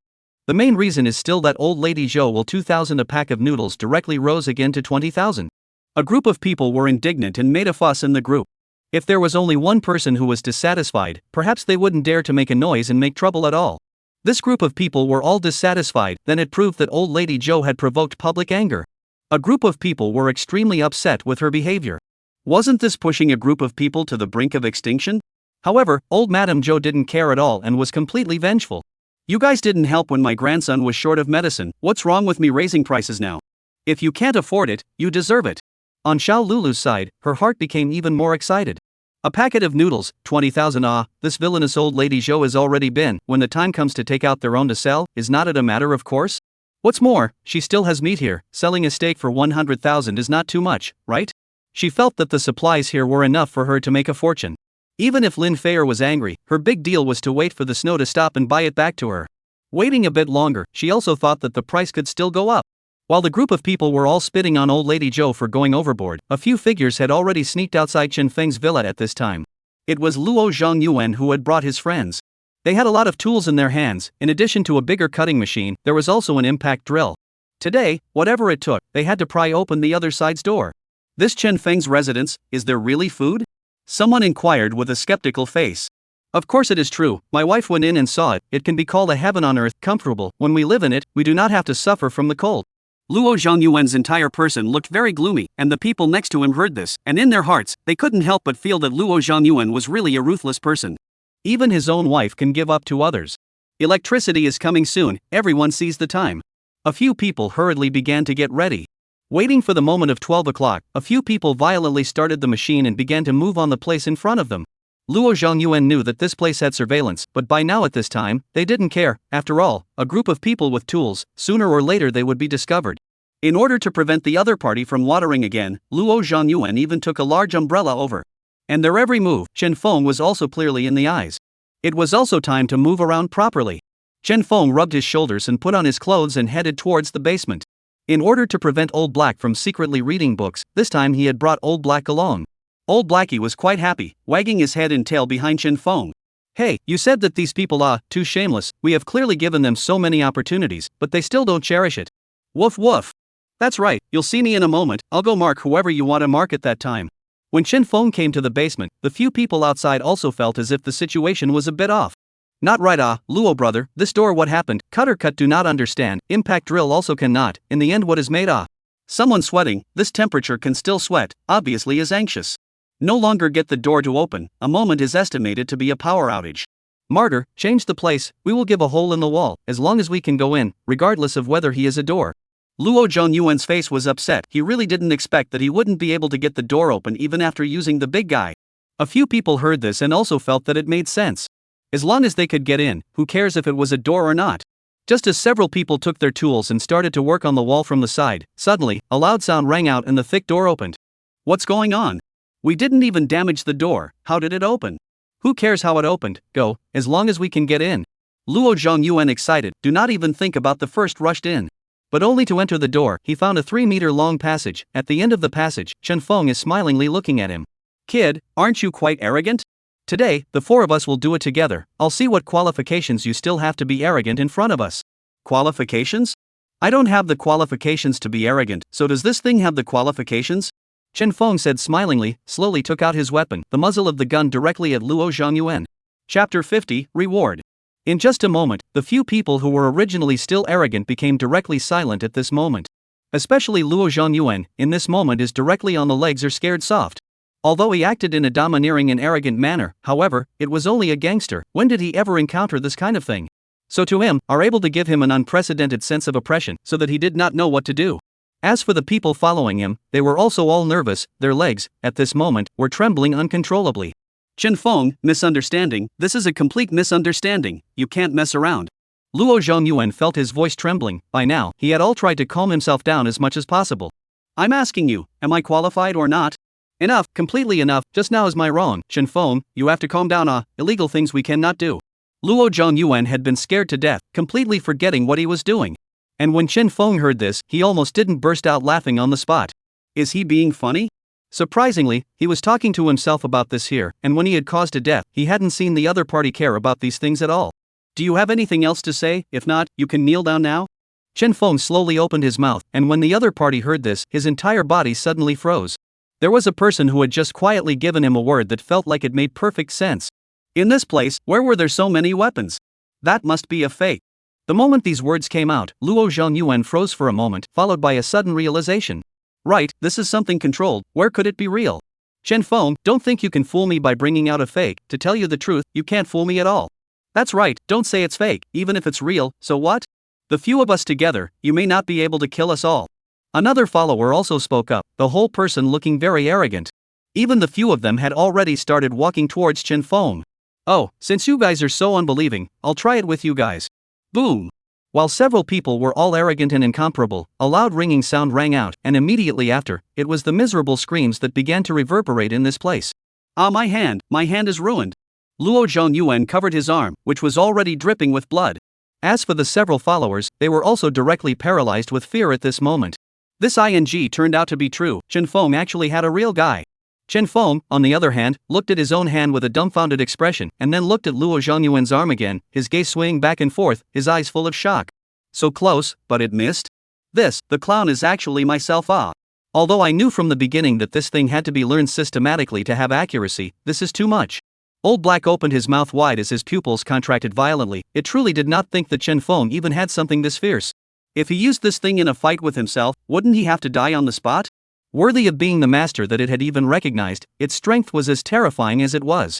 The main reason is still that old lady Zhou will 2,000 a pack of noodles directly rose again to 20,000. A group of people were indignant and made a fuss in the group. If there was only one person who was dissatisfied, perhaps they wouldn't dare to make a noise and make trouble at all. This group of people were all dissatisfied, then it proved that old lady Zhou had provoked public anger. A group of people were extremely upset with her behavior. Wasn't this pushing a group of people to the brink of extinction? However, old Madame Zhou didn't care at all and was completely vengeful. You guys didn't help when my grandson was short of medicine, what's wrong with me raising prices now? If you can't afford it, you deserve it. On Xiao Lulu's side, her heart became even more excited. A packet of noodles, 20,000 this villainous old lady Zhou has already been, when the time comes to take out their own to sell, is not it a matter of course? What's more, she still has meat here, selling a steak for 100,000 is not too much, right? She felt that the supplies here were enough for her to make a fortune. Even if Lin Feier was angry, her big deal was to wait for the snow to stop and buy it back to her. Waiting a bit longer, she also thought that the price could still go up. While the group of people were all spitting on old lady Zhou for going overboard, a few figures had already sneaked outside Chen Feng's villa at this time. It was Luo Zhongyuan who had brought his friends. They had a lot of tools in their hands, in addition to a bigger cutting machine, there was also an impact drill. Today, whatever it took, they had to pry open the other side's door. This Chen Feng's residence, is there really food? Someone inquired with a skeptical face. Of course it is true, my wife went in and saw it, it can be called a heaven on earth, comfortable, when we live in it, we do not have to suffer from the cold. Luo Zhongyuan's entire person looked very gloomy, and the people next to him heard this, and in their hearts, they couldn't help but feel that Luo Zhongyuan was really a ruthless person. Even his own wife can give up to others. Electricity is coming soon, everyone sees the time. A few people hurriedly began to get ready. Waiting for the moment of 12 o'clock, a few people violently started the machine and began to move on the place in front of them. Luo Zhongyuan knew that this place had surveillance, but by now at this time, they didn't care. After all, a group of people with tools, sooner or later they would be discovered. In order to prevent the other party from watering again, Luo Zhongyuan even took a large umbrella over. And their every move, Chen Feng was also clearly in the eyes. It was also time to move around properly. Chen Feng rubbed his shoulders and put on his clothes and headed towards the basement. In order to prevent Old Black from secretly reading books, this time he had brought Old Black along. Old Blackie was quite happy, wagging his head and tail behind Chen Feng. Hey, you said that these people are too shameless, we have clearly given them so many opportunities, but they still don't cherish it. Woof woof. That's right, you'll see me in a moment, I'll go mark whoever you want to mark at that time. When Chen Feng came to the basement, the few people outside also felt as if the situation was a bit off. Not right Luo brother, this door what happened, cutter cut do not understand, impact drill also cannot, in the end what is made Someone sweating, this temperature can still sweat, obviously is anxious. No longer get the door to open, a moment is estimated to be a power outage. Martyr, change the place, we will give a hole in the wall, as long as we can go in, regardless of whether he is a door. Luo Zhongyuan's face was upset, he really didn't expect that he wouldn't be able to get the door open even after using the big guy. A few people heard this and also felt that it made sense. As long as they could get in, who cares if it was a door or not? Just as several people took their tools and started to work on the wall from the side, suddenly, a loud sound rang out and the thick door opened. What's going on? We didn't even damage the door, how did it open? Who cares how it opened, go, as long as we can get in. Luo Zhongyuan excited, do not even think about the first rushed in. But only to enter the door, he found a 3-meter long passage. At the end of the passage, Chen Feng is smilingly looking at him. Kid, aren't you quite arrogant? Today, the 4 of us will do it together, I'll see what qualifications you still have to be arrogant in front of us. Qualifications? I don't have the qualifications to be arrogant, so does this thing have the qualifications? Chen Feng said smilingly, slowly took out his weapon, the muzzle of the gun directly at Luo Zhongyuan. Chapter 50, Reward. In just a moment, the few people who were originally still arrogant became directly silent at this moment. Especially Luo Zhongyuan, in this moment is directly on the legs or scared soft. Although he acted in a domineering and arrogant manner, however, it was only a gangster, when did he ever encounter this kind of thing? So to him, are able to give him an unprecedented sense of oppression, so that he did not know what to do. As for the people following him, they were also all nervous, their legs, at this moment, were trembling uncontrollably. Chen Feng, misunderstanding, this is a complete misunderstanding, you can't mess around. Luo Zhongyuan felt his voice trembling, by now, he had all tried to calm himself down as much as possible. I'm asking you, am I qualified or not? Enough, completely enough, just now is my wrong, Chen Feng, you have to calm down illegal things we cannot do. Luo Zhongyuan had been scared to death, completely forgetting what he was doing. And when Chen Feng heard this, he almost didn't burst out laughing on the spot. Is he being funny? Surprisingly, he was talking to himself about this here, and when he had caused a death, he hadn't seen the other party care about these things at all. Do you have anything else to say? If not, you can kneel down now? Chen Feng slowly opened his mouth, and when the other party heard this, his entire body suddenly froze. There was a person who had just quietly given him a word that felt like it made perfect sense. In this place, where were there so many weapons? That must be a fake. The moment these words came out, Luo Zhongyuan froze for a moment, followed by a sudden realization. Right, this is something controlled, where could it be real? Chen Feng, don't think you can fool me by bringing out a fake, to tell you the truth, you can't fool me at all. That's right, don't say it's fake, even if it's real, so what? The few of us together, you may not be able to kill us all. Another follower also spoke up, the whole person looking very arrogant. Even the few of them had already started walking towards Chen Feng. Oh, since you guys are so unbelieving, I'll try it with you guys. Boom! While several people were all arrogant and incomparable, a loud ringing sound rang out, and immediately after, it was the miserable screams that began to reverberate in this place. My hand is ruined. Luo Zhongyuan covered his arm, which was already dripping with blood. As for the several followers, they were also directly paralyzed with fear at this moment. This ing turned out to be true, Chen Feng actually had a real guy. Chen Feng, on the other hand, looked at his own hand with a dumbfounded expression, and then looked at Luo Zhongyuan's arm again, his gaze swaying back and forth, his eyes full of shock. So close, but it missed? This, the clown is actually myself Although I knew from the beginning that this thing had to be learned systematically to have accuracy, this is too much. Old Black opened his mouth wide as his pupils contracted violently. It truly did not think that Chen Feng even had something this fierce. If he used this thing in a fight with himself, wouldn't he have to die on the spot? Worthy of being the master that it had even recognized, its strength was as terrifying as it was.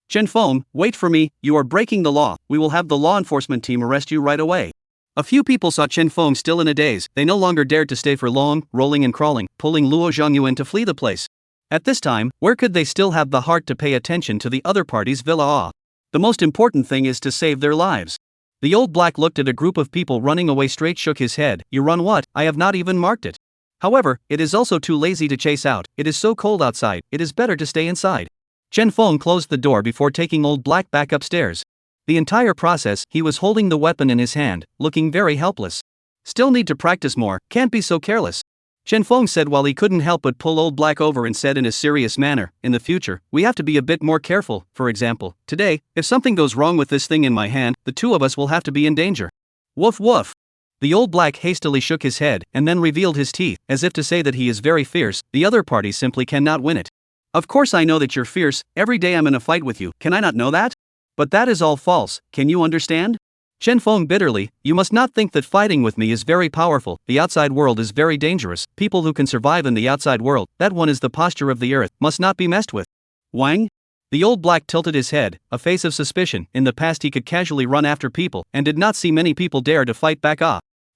Chen Feng, wait for me, you are breaking the law, we will have the law enforcement team arrest you right away. A few people saw Chen Feng still in a daze. They no longer dared to stay for long, rolling and crawling, pulling Luo Zhongyuan to flee the place. At this time, where could they still have the heart to pay attention to the other party's villa? The most important thing is to save their lives. The Old Black looked at a group of people running away straight, shook his head. You run what? I have not even marked it. However, it is also too lazy to chase out. It is so cold outside, it is better to stay inside. Chen Feng closed the door before taking Old Black back upstairs. The entire process, he was holding the weapon in his hand, looking very helpless. Still need to practice more, can't be so careless. Chen Feng said while he couldn't help but pull Old Black over and said in a serious manner, in the future, we have to be a bit more careful. For example, today, if something goes wrong with this thing in my hand, the two of us will have to be in danger. Woof woof. The Old Black hastily shook his head and then revealed his teeth, as if to say that he is very fierce. The other party simply cannot win it. Of course I know that you're fierce, every day I'm in a fight with you, can I not know that? But that is all false, can you understand? Chen Feng bitterly, you must not think that fighting with me is very powerful. The outside world is very dangerous. People who can survive in the outside world, that one is the posture of the earth, must not be messed with. Wang? The Old Black tilted his head, a face of suspicion. In the past he could casually run after people, and did not see many people dare to fight back.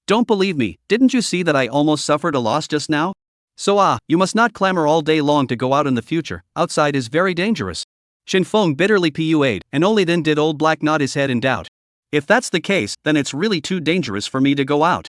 Don't believe me, didn't you see that I almost suffered a loss just now? So you must not clamor all day long to go out in the future, outside is very dangerous. Chen Feng bitterly pu'd, and only then did Old Black nod his head in doubt. If that's the case, then it's really too dangerous for me to go out.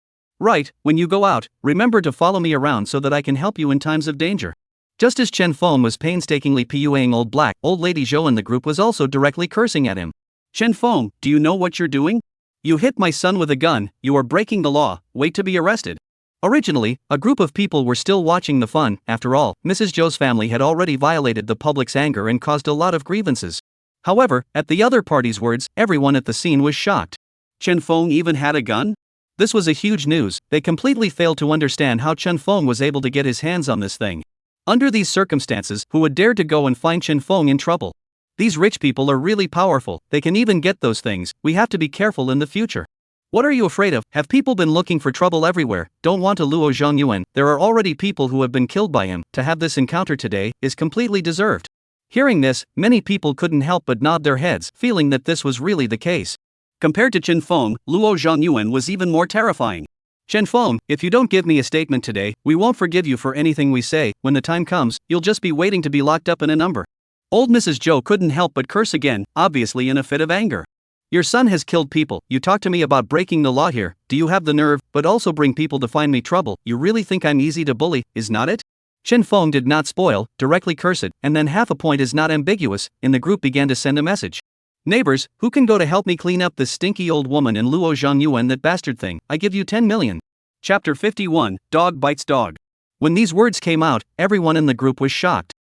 Right, when you go out, remember to follow me around so that I can help you in times of danger. Just as Chen Feng was painstakingly pu'ing Old Black, Old Lady Zhou in the group was also directly cursing at him. Chen Feng, do you know what you're doing? You hit my son with a gun, you are breaking the law, wait to be arrested. Originally, a group of people were still watching the fun. After all, Mrs. Zhou's family had already violated the public's anger and caused a lot of grievances. However, at the other party's words, everyone at the scene was shocked. Chen Feng even had a gun? This was a huge news. They completely failed to understand how Chen Feng was able to get his hands on this thing. Under these circumstances, who would dare to go and find Chen Feng in trouble? These rich people are really powerful, they can even get those things. We have to be careful in the future. What are you afraid of? Have people been looking for trouble everywhere? Don't want to Luo Zhongyuan. There are already people who have been killed by him. To have this encounter today is completely deserved. Hearing this, many people couldn't help but nod their heads, feeling that this was really the case. Compared to Chen Feng, Luo Zhongyuan was even more terrifying. Chen Feng, if you don't give me a statement today, we won't forgive you for anything we say. When the time comes, you'll just be waiting to be locked up in a number. Old Mrs. Zhou couldn't help but curse again, obviously in a fit of anger. Your son has killed people. You talk to me about breaking the law here. Do you have the nerve, but also bring people to find me trouble? You really think I'm easy to bully, is not it? Chen Feng did not spoil, directly curse it, and then half a point is not ambiguous. In the group began to send a message. Neighbors, who can go to help me clean up this stinky old woman and Luo Zhongyuan, that bastard thing? I give you 10 million. Chapter 51, Dog Bites Dog. When these words came out, everyone in the group was shocked.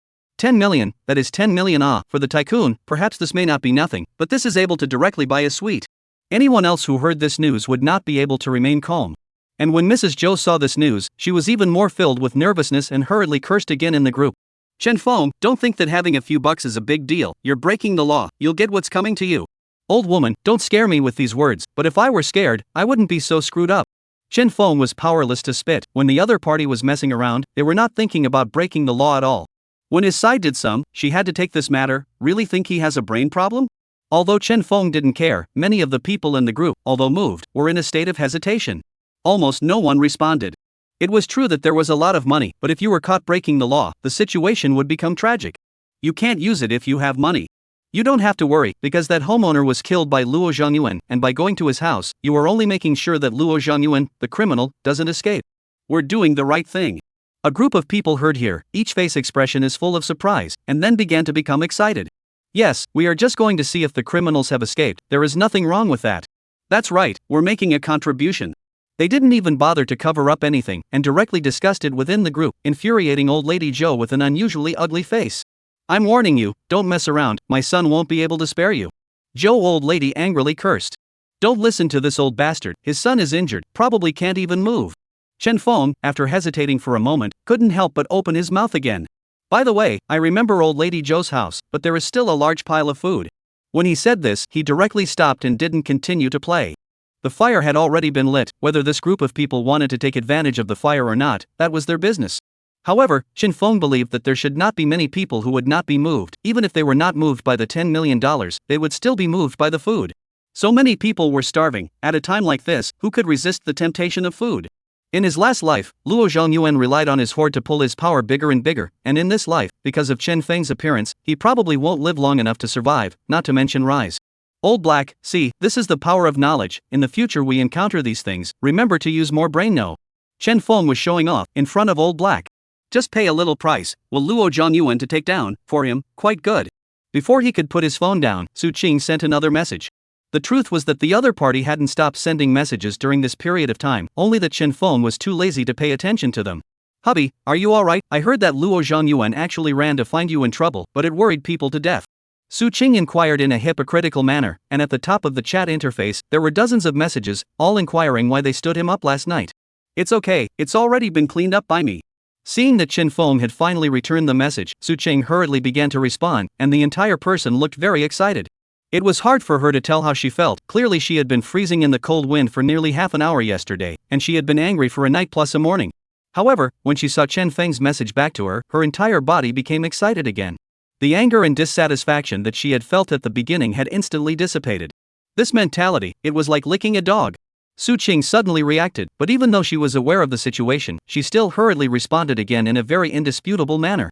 10 million, that is 10 million for the tycoon. Perhaps this may not be nothing, but this is able to directly buy a suite. Anyone else who heard this news would not be able to remain calm. And when Mrs. Zhou saw this news, she was even more filled with nervousness and hurriedly cursed again in the group. Chen Feng, don't think that having a few bucks is a big deal. You're breaking the law, you'll get what's coming to you. Old woman, don't scare me with these words, but if I were scared, I wouldn't be so screwed up. Chen Feng was powerless to spit. When the other party was messing around, they were not thinking about breaking the law at all. When his side did some, she had to take this matter. Really think he has a brain problem? Although Chen Feng didn't care, many of the people in the group, although moved, were in a state of hesitation. Almost no one responded. It was true that there was a lot of money, but if you were caught breaking the law, the situation would become tragic. You can't use it if you have money. You don't have to worry, because that homeowner was killed by Luo Zhongyuan, and by going to his house, you are only making sure that Luo Zhongyuan, the criminal, doesn't escape. We're doing the right thing. A group of people heard here, each face expression is full of surprise, and then began to become excited. Yes, we are just going to see if the criminals have escaped. There is nothing wrong with that. That's right, we're making a contribution. They didn't even bother to cover up anything, and directly discussed it within the group, infuriating Old Lady Zhou with an unusually ugly face. I'm warning you, don't mess around, my son won't be able to spare you. Zhou Old Lady angrily cursed. Don't listen to this old bastard, his son is injured, probably can't even move. Chen Feng, after hesitating for a moment, couldn't help but open his mouth again. By the way, I remember old lady Joe's house, but there is still a large pile of food. When he said this, he directly stopped and didn't continue to play. The fire had already been lit. Whether this group of people wanted to take advantage of the fire or not, that was their business. However, Chen Feng believed that there should not be many people who would not be moved. Even if they were not moved by the $10 million, they would still be moved by the food. So many people were starving. At a time like this, who could resist the temptation of food? In his last life, Luo Zhongyuan relied on his hoard to pull his power bigger and bigger, and in this life, because of Chen Feng's appearance, he probably won't live long enough to survive, not to mention rise. Old Black, see, this is the power of knowledge. In the future we encounter these things, remember to use more brain. No. Chen Feng was showing off, in front of Old Black. Just pay a little price, will Luo Zhongyuan to take down, for him, quite good. Before he could put his phone down, Su Qing sent another message. The truth was that the other party hadn't stopped sending messages during this period of time, only that Chen Feng was too lazy to pay attention to them. Hubby, are you alright? I heard that Luo Zhongyuan actually ran to find you in trouble, but it worried people to death. Su Qing inquired in a hypocritical manner, and at the top of the chat interface, there were dozens of messages, all inquiring why they stood him up last night. It's okay, it's already been cleaned up by me. Seeing that Chen Feng had finally returned the message, Su Qing hurriedly began to respond, and the entire person looked very excited. It was hard for her to tell how she felt. Clearly she had been freezing in the cold wind for nearly half an hour yesterday, and she had been angry for a night plus a morning. However, when she saw Chen Feng's message back to her, her entire body became excited again. The anger and dissatisfaction that she had felt at the beginning had instantly dissipated. This mentality, it was like licking a dog. Su Qing suddenly reacted, but even though she was aware of the situation, she still hurriedly responded again in a very indisputable manner.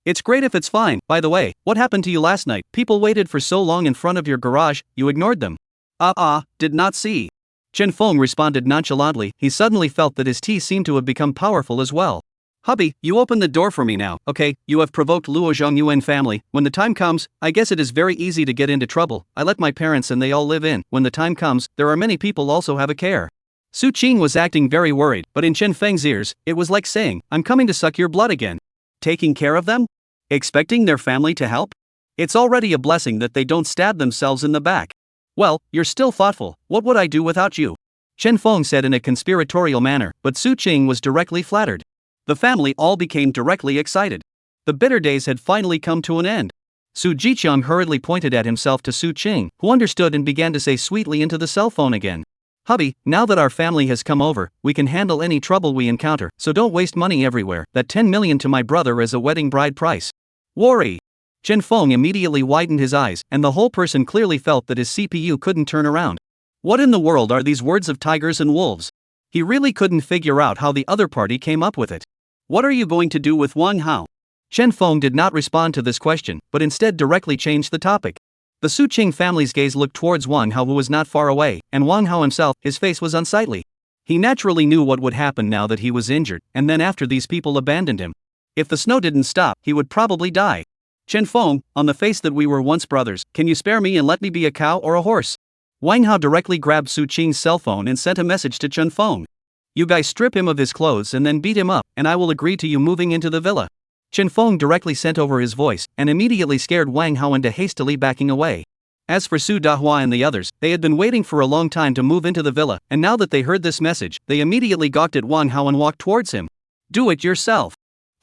It's great if it's fine. By the way, what happened to you last night? People waited for so long in front of your garage, you ignored them. Did not see. Chen Feng responded nonchalantly. He suddenly felt that his tea seemed to have become powerful as well. Hubby, you open the door for me now, okay? You have provoked Luo Zhongyuan family. When the time comes, I guess it is very easy to get into trouble. I let my parents and they all live in. When the time comes, there are many people also have a care. Su Qing was acting very worried, but in Chen Feng's ears, it was like saying, I'm coming to suck your blood again. Taking care of them? Expecting their family to help? It's already a blessing that they don't stab themselves in the back. Well, you're still thoughtful. What would I do without you? Chen Feng said in a conspiratorial manner, but Su Qing was directly flattered. The family all became directly excited. The bitter days had finally come to an end. Su Jiqiang hurriedly pointed at himself to Su Qing, who understood and began to say sweetly into the cell phone again. Hubby, now that our family has come over, we can handle any trouble we encounter, so don't waste money everywhere. That 10 million to my brother as a wedding bride price. Worry. Chen Feng immediately widened his eyes, and the whole person clearly felt that his CPU couldn't turn around. What in the world are these words of tigers and wolves? He really couldn't figure out how the other party came up with it. What are you going to do with Wang Hao? Chen Feng did not respond to this question, but instead directly changed the topic. The Su Qing family's gaze looked towards Wang Hao, who was not far away, and Wang Hao himself, his face was unsightly. He naturally knew what would happen now that he was injured, and then after these people abandoned him. If the snow didn't stop, he would probably die. Chen Feng, on the face that we were once brothers, can you spare me and let me be a cow or a horse? Wang Hao directly grabbed Su Qing's cell phone and sent a message to Chen Feng. You guys strip him of his clothes and then beat him up, and I will agree to you moving into the villa. Chen Feng directly sent over his voice, and immediately scared Wang Hao into hastily backing away. As for Su Dahua and the others, they had been waiting for a long time to move into the villa, and now that they heard this message, they immediately gawked at Wang Hao and walked towards him. Do it yourself.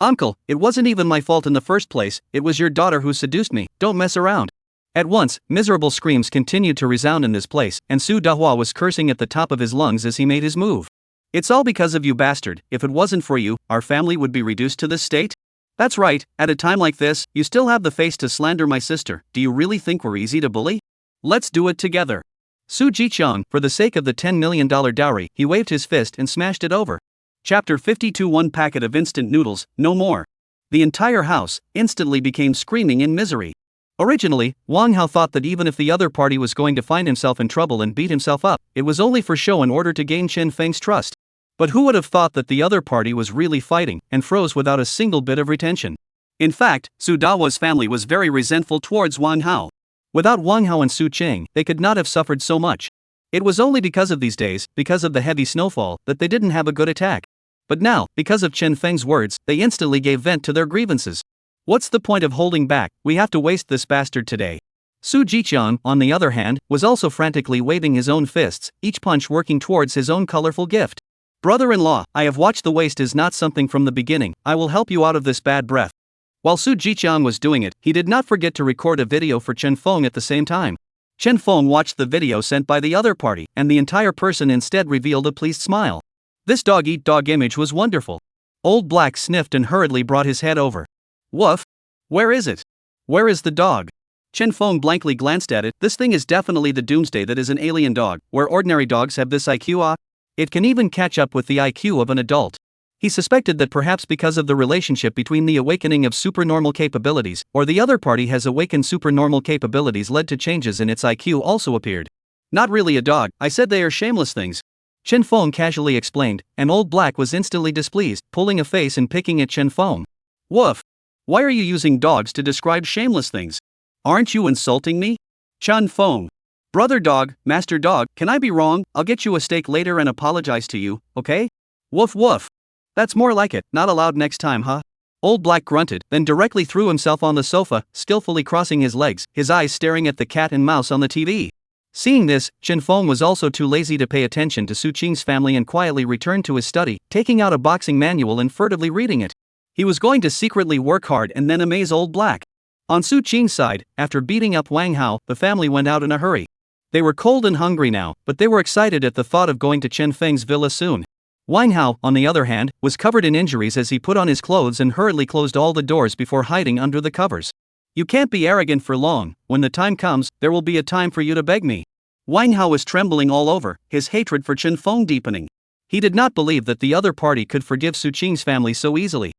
Uncle, it wasn't even my fault in the first place, it was your daughter who seduced me, don't mess around. At once, miserable screams continued to resound in this place, and Su Dahua was cursing at the top of his lungs as he made his move. It's all because of you, bastard. If it wasn't for you, our family would be reduced to this state? That's right, at a time like this, you still have the face to slander my sister. Do you really think we're easy to bully? Let's do it together. Su Jiqiang, for the sake of the $10 million dowry, he waved his fist and smashed it over. Chapter 52. One packet of instant noodles, no more. The entire house instantly became screaming in misery. Originally, Wang Hao thought that even if the other party was going to find himself in trouble and beat himself up, it was only for show in order to gain Chen Feng's trust. But who would have thought that the other party was really fighting, and froze without a single bit of retention? In fact, Su Dawa's family was very resentful towards Wang Hao. Without Wang Hao and Su Qing, they could not have suffered so much. It was only because of these days, because of the heavy snowfall, that they didn't have a good attack. But now, because of Chen Feng's words, they instantly gave vent to their grievances. What's the point of holding back? We have to waste this bastard today. Su Jiqiang, on the other hand, was also frantically waving his own fists, each punch working towards his own colorful gift. Brother-in-law, I have watched The Waste is Not Something from the beginning, I will help you out of this bad breath. While Su Jiqiang was doing it, he did not forget to record a video for Chen Feng at the same time. Chen Feng watched the video sent by the other party, and the entire person instead revealed a pleased smile. This dog-eat-dog image was wonderful. Old Black sniffed and hurriedly brought his head over. Woof! Where is it? Where is the dog? Chen Feng blankly glanced at it. This thing is definitely the doomsday that is an alien dog, where ordinary dogs have this IQ. It can even catch up with the IQ of an adult. He suspected that perhaps because of the relationship between the awakening of supernormal capabilities, or the other party has awakened supernormal capabilities led to changes in its IQ also appeared. Not really a dog, I said they are shameless things. Chen Feng casually explained, and Old Black was instantly displeased, pulling a face and picking at Chen Feng. Woof! Why are you using dogs to describe shameless things? Aren't you insulting me? Chen Feng. Brother dog, master dog, can I be wrong? I'll get you a steak later and apologize to you, okay? Woof woof. That's more like it, not allowed next time, huh? Old Black grunted, then directly threw himself on the sofa, skillfully crossing his legs, his eyes staring at the cat and mouse on the TV. Seeing this, Chen Feng was also too lazy to pay attention to Su Qing's family and quietly returned to his study, taking out a boxing manual and furtively reading it. He was going to secretly work hard and then amaze Old Black. On Su Qing's side, after beating up Wang Hao, the family went out in a hurry. They were cold and hungry now, but they were excited at the thought of going to Chen Feng's villa soon. Wang Hao, on the other hand, was covered in injuries as he put on his clothes and hurriedly closed all the doors before hiding under the covers. You can't be arrogant for long. When the time comes, there will be a time for you to beg me. Wang Hao was trembling all over, his hatred for Chen Feng deepening. He did not believe that the other party could forgive Su Qing's family so easily.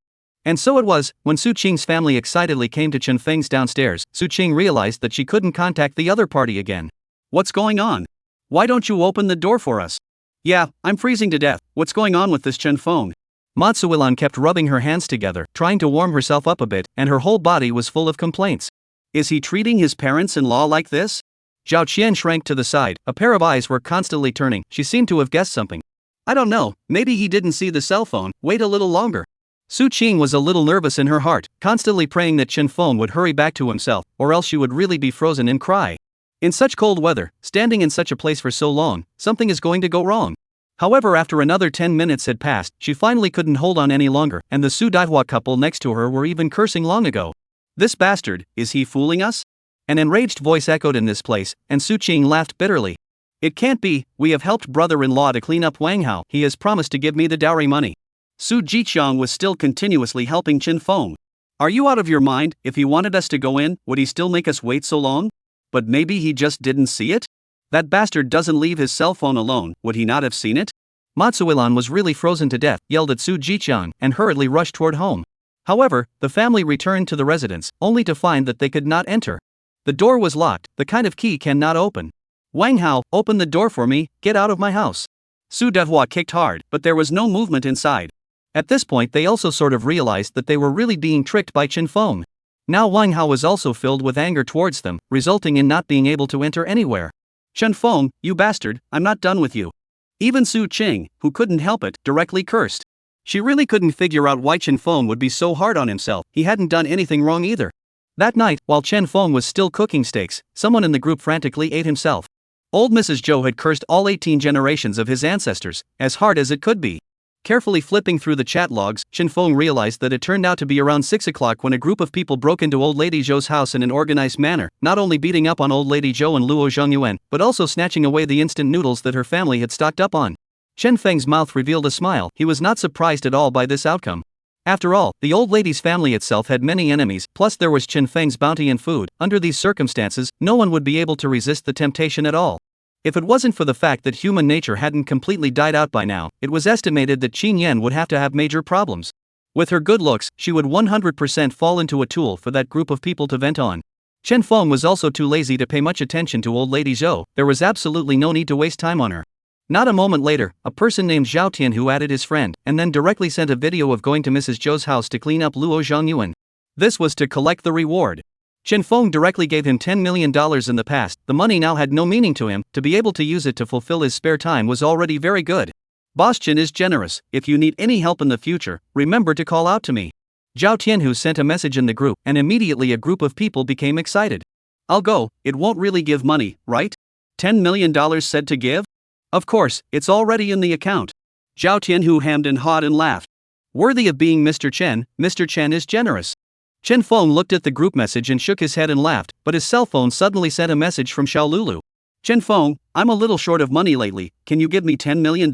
And so it was, when Su Qing's family excitedly came to Chen Feng's downstairs, Su Qing realized that she couldn't contact the other party again. What's going on? Why don't you open the door for us? Yeah, I'm freezing to death. What's going on with this Chen Feng? Matsuilan kept rubbing her hands together, trying to warm herself up a bit, and her whole body was full of complaints. Is he treating his parents-in-law like this? Zhao Qian shrank to the side, a pair of eyes were constantly turning, she seemed to have guessed something. I don't know, maybe he didn't see the cell phone, wait a little longer. Su Qing was a little nervous in her heart, constantly praying that Chen Feng would hurry back to himself, or else she would really be frozen and cry. In such cold weather, standing in such a place for so long, something is going to go wrong. However, after another 10 minutes had passed, she finally couldn't hold on any longer, and the Su Daihua couple next to her were even cursing long ago. This bastard, is he fooling us? An enraged voice echoed in this place, and Su Qing laughed bitterly. It can't be, we have helped brother-in-law to clean up Wang Hao, he has promised to give me the dowry money. Su Jiqiang was still continuously helping Chen Feng. Are you out of your mind? If he wanted us to go in, would he still make us wait so long? But maybe he just didn't see it? That bastard doesn't leave his cell phone alone, would he not have seen it? Matsuilan was really frozen to death, yelled at Su Jiqiang, and hurriedly rushed toward home. However, the family returned to the residence, only to find that they could not enter. The door was locked, the kind of key cannot open. Wang Hao, open the door for me, get out of my house. Su Daihua kicked hard, but there was no movement inside. At this point they also sort of realized that they were really being tricked by Chen Feng. Now Wang Hao was also filled with anger towards them, resulting in not being able to enter anywhere. Chen Feng, you bastard, I'm not done with you. Even Su Qing, who couldn't help it, directly cursed. She really couldn't figure out why Chen Feng would be so hard on himself, he hadn't done anything wrong either. That night, while Chen Feng was still cooking steaks, someone in the group frantically ate himself. Old Mrs. Zhou had cursed all 18 generations of his ancestors, as hard as it could be. Carefully flipping through the chat logs, Chen Feng realized that it turned out to be around 6 o'clock when a group of people broke into Old Lady Zhou's house in an organized manner, not only beating up on Old Lady Zhou and Luo Zhongyuan, but also snatching away the instant noodles that her family had stocked up on. Chen Feng's mouth revealed a smile, he was not surprised at all by this outcome. After all, the old lady's family itself had many enemies, plus there was Chen Feng's bounty and food. Under these circumstances, no one would be able to resist the temptation at all. If it wasn't for the fact that human nature hadn't completely died out by now, it was estimated that Qin Yan would have to have major problems. With her good looks, she would 100% fall into a tool for that group of people to vent on. Chen Feng was also too lazy to pay much attention to old lady Zhou, there was absolutely no need to waste time on her. Not a moment later, a person named Zhao Tianhu added his friend, and then directly sent a video of going to Mrs. Zhou's house to clean up Luo Zhongyuan. This was to collect the reward. Chen Feng directly gave him $10 million in the past, the money now had no meaning to him, to be able to use it to fulfill his spare time was already very good. Boss Chen is generous, if you need any help in the future, remember to call out to me. Zhao Tianhu sent a message in the group, and immediately a group of people became excited. I'll go, it won't really give money, right? $10 million said to give? Of course, it's already in the account. Zhao Tianhu hemmed and hawed and laughed. Worthy of being Mr. Chen is generous. Chen Feng looked at the group message and shook his head and laughed, but his cell phone suddenly sent a message from Xiao Lulu. Chen Feng, I'm a little short of money lately, can you give me $10 million?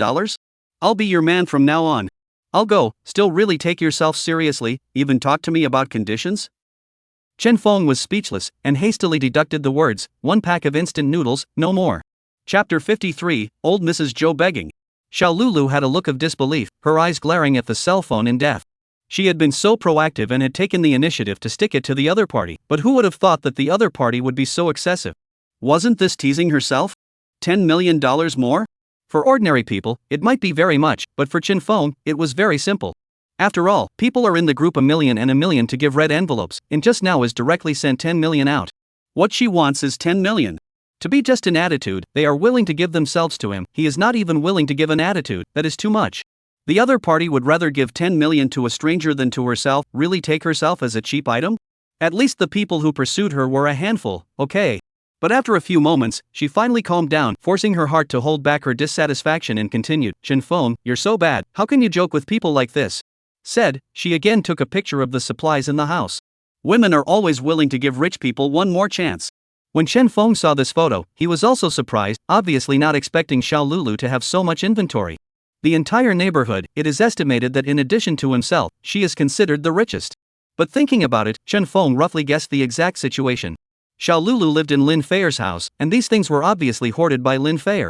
I'll be your man from now on. I'll go, still really take yourself seriously, even talk to me about conditions? Chen Feng was speechless, and hastily deducted the words, 1 pack of instant noodles, no more. Chapter 53, Old Mrs. Zhou begging. Xiao Lulu had a look of disbelief, her eyes glaring at the cell phone in death. She had been so proactive and had taken the initiative to stick it to the other party, but who would have thought that the other party would be so excessive? Wasn't this teasing herself? $10 million more? For ordinary people, it might be very much, but for Chen Feng, it was very simple. After all, people are in the group a million and a million to give red envelopes, and just now is directly sent 10 million out. What she wants is 10 million. To be just an attitude, they are willing to give themselves to him, he is not even willing to give an attitude, that is too much. The other party would rather give 10 million to a stranger than to herself, really take herself as a cheap item? At least the people who pursued her were a handful, okay. But after a few moments, she finally calmed down, forcing her heart to hold back her dissatisfaction and continued, Chen Feng, you're so bad, how can you joke with people like this? Said, she again took a picture of the supplies in the house. Women are always willing to give rich people one more chance. When Chen Feng saw this photo, he was also surprised, obviously not expecting Xiao Lulu to have so much inventory. The entire neighborhood, it is estimated that in addition to himself, she is considered the richest. But thinking about it, Chen Feng roughly guessed the exact situation. Xiao Lulu lived in Lin Feier's house, and these things were obviously hoarded by Lin Feier.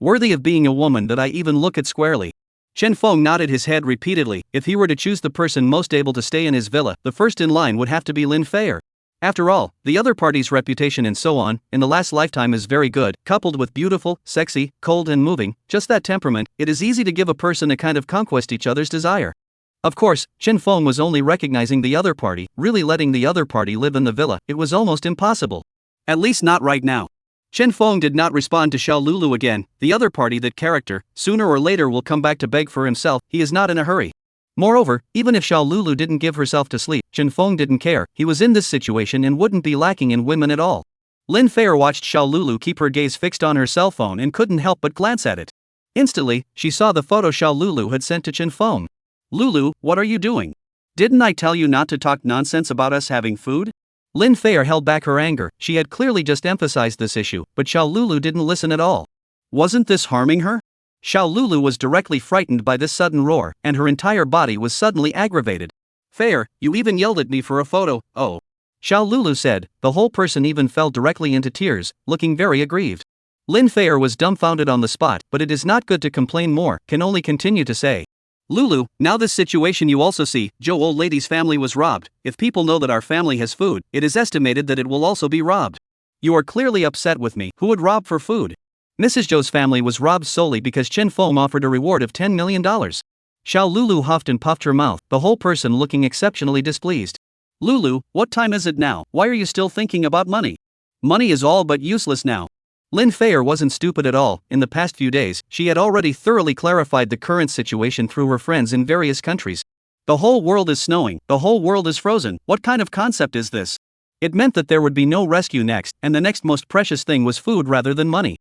Worthy of being a woman that I even look at squarely. Chen Feng nodded his head repeatedly. If he were to choose the person most able to stay in his villa, the first in line would have to be Lin Feier. After all, the other party's reputation and so on, in the last lifetime is very good, coupled with beautiful, sexy, cold and moving, just that temperament, it is easy to give a person a kind of conquest each other's desire. Of course, Chen Feng was only recognizing the other party, really letting the other party live in the villa, it was almost impossible. At least not right now. Chen Feng did not respond to Xiao Lulu again, the other party that character, sooner or later will come back to beg for himself, he is not in a hurry. Moreover, even if Xiao Lulu didn't give herself to sleep, Chen Feng didn't care, he was in this situation and wouldn't be lacking in women at all. Lin Feier watched Xiao Lulu keep her gaze fixed on her cell phone and couldn't help but glance at it. Instantly, she saw the photo Xiao Lulu had sent to Chen Feng. Lulu, what are you doing? Didn't I tell you not to talk nonsense about us having food? Lin Feier held back her anger, she had clearly just emphasized this issue, but Xiao Lulu didn't listen at all. Wasn't this harming her? Xiao Lulu was directly frightened by this sudden roar, and her entire body was suddenly aggravated. Feier, you even yelled at me for a photo, oh. Xiao Lulu said, the whole person even fell directly into tears, looking very aggrieved. Lin Feier was dumbfounded on the spot, but it is not good to complain more, can only continue to say. Lulu, now this situation you also see, Zhou old lady's family was robbed, if people know that our family has food, it is estimated that it will also be robbed. You are clearly upset with me, who would rob for food? Mrs. Zhou's family was robbed solely because Chen Feng offered a reward of $10 million. Xiao Lulu huffed and puffed her mouth, the whole person looking exceptionally displeased. Lulu, what time is it now, why are you still thinking about money? Money is all but useless now. Lin Feier wasn't stupid at all, in the past few days, she had already thoroughly clarified the current situation through her friends in various countries. The whole world is snowing, the whole world is frozen, what kind of concept is this? It meant that there would be no rescue next, and the next most precious thing was food rather than money.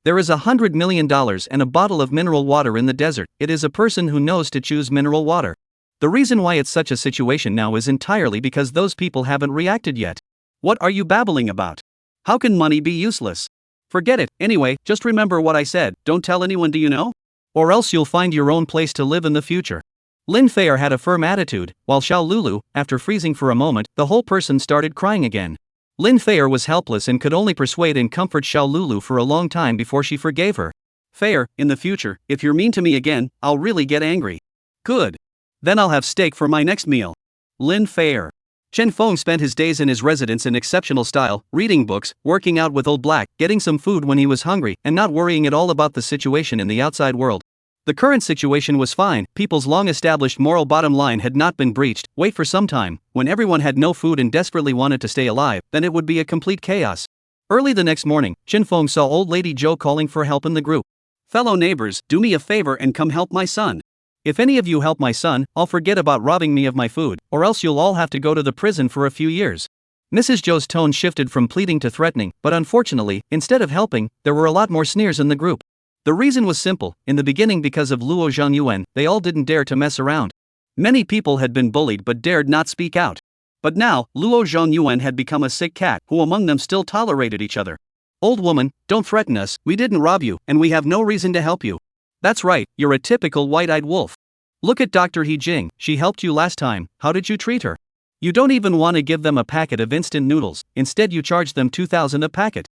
There is $100 million and a bottle of mineral water in the desert, it is a person who knows to choose mineral water. The reason why it's such a situation now is entirely because those people haven't reacted yet. What are you babbling about? How can money be useless? Forget it, anyway, just remember what I said, don't tell anyone, do you know? Or else you'll find your own place to live in the future. Lin Feier had a firm attitude, while Xiao Lulu, after freezing for a moment, the whole person started crying again. Lin Feier was helpless and could only persuade and comfort Xiao Lulu for a long time before she forgave her. Feier, in the future, if you're mean to me again, I'll really get angry. Good. Then I'll have steak for my next meal. Lin Feier. Chen Feng spent his days in his residence in exceptional style, reading books, working out with Old Black, getting some food when he was hungry, and not worrying at all about the situation in the outside world. The current situation was fine, people's long-established moral bottom line had not been breached. Wait for some time, when everyone had no food and desperately wanted to stay alive, then it would be a complete chaos. Early the next morning, Chen Feng saw old lady Zhou calling for help in the group. Fellow neighbors, do me a favor and come help my son. If any of you help my son, I'll forget about robbing me of my food, or else you'll all have to go to the prison for a few years. Mrs. Zhou's tone shifted from pleading to threatening, but unfortunately, instead of helping, there were a lot more sneers in the group. The reason was simple: in the beginning, because of Luo Zhongyuan, they all didn't dare to mess around. Many people had been bullied but dared not speak out. But now, Luo Zhongyuan had become a sick cat, who among them still tolerated each other. Old woman, don't threaten us, we didn't rob you, and we have no reason to help you. That's right, you're a typical white-eyed wolf. Look at Dr. He Jing, she helped you last time, how did you treat her? You don't even want to give them a packet of instant noodles, instead you charge them 2,000 a packet.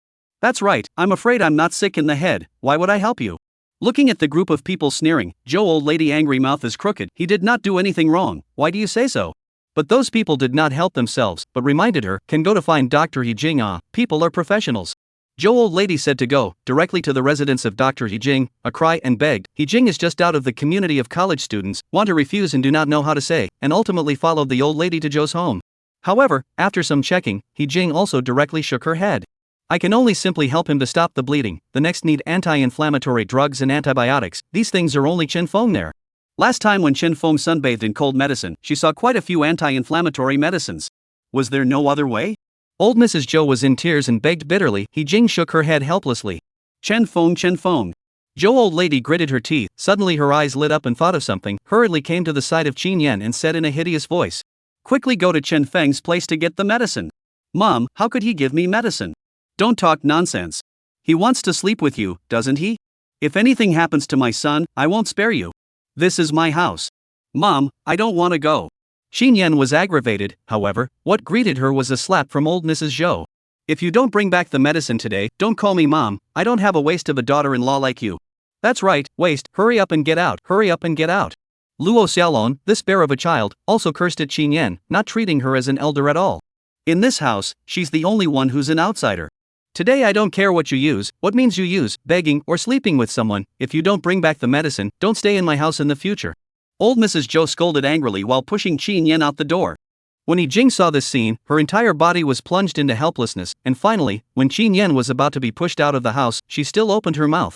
That's right, I'm afraid I'm not sick in the head, why would I help you? Looking at the group of people sneering, Joe old lady angry mouth is crooked, he did not do anything wrong, why do you say so? But those people did not help themselves, but reminded her, can go to find Dr. He Jing. People are professionals. Joe old lady said to go directly to the residence of Dr. He Jing, cry and begged. He Jing is just out of the community of college students, want to refuse and do not know how to say, and ultimately followed the old lady to Joe's home. However, after some checking, He Jing also directly shook her head. I can only simply help him to stop the bleeding, the next need anti-inflammatory drugs and antibiotics, these things are only Chen Feng there. Last time when Chen Feng sunbathed in cold medicine, she saw quite a few anti-inflammatory medicines. Was there no other way? Old Mrs. Zhou was in tears and begged bitterly. He Jing shook her head helplessly. Chen Feng, Chen Feng. Zhou old lady gritted her teeth, suddenly her eyes lit up and thought of something, hurriedly came to the side of Qin Yan and said in a hideous voice. Quickly go to Chen Feng's place to get the medicine. Mom, how could he give me medicine? Don't talk nonsense. He wants to sleep with you, doesn't he? If anything happens to my son, I won't spare you. This is my house. Mom, I don't want to go. Qin Yan was aggravated, however, what greeted her was a slap from old Mrs. Zhou. If you don't bring back the medicine today, don't call me mom, I don't have a waste of a daughter-in-law like you. That's right, waste, hurry up and get out, hurry up and get out. Luo Xiaolong, this bear of a child, also cursed at Qin Yan, not treating her as an elder at all. In this house, she's the only one who's an outsider. Today I don't care what you use, what means you use, begging or sleeping with someone, if you don't bring back the medicine, don't stay in my house in the future. Old Mrs. Zhou scolded angrily while pushing Qin Yan out the door. When He Jing saw this scene, her entire body was plunged into helplessness, and finally, when Qin Yan was about to be pushed out of the house, she still opened her mouth.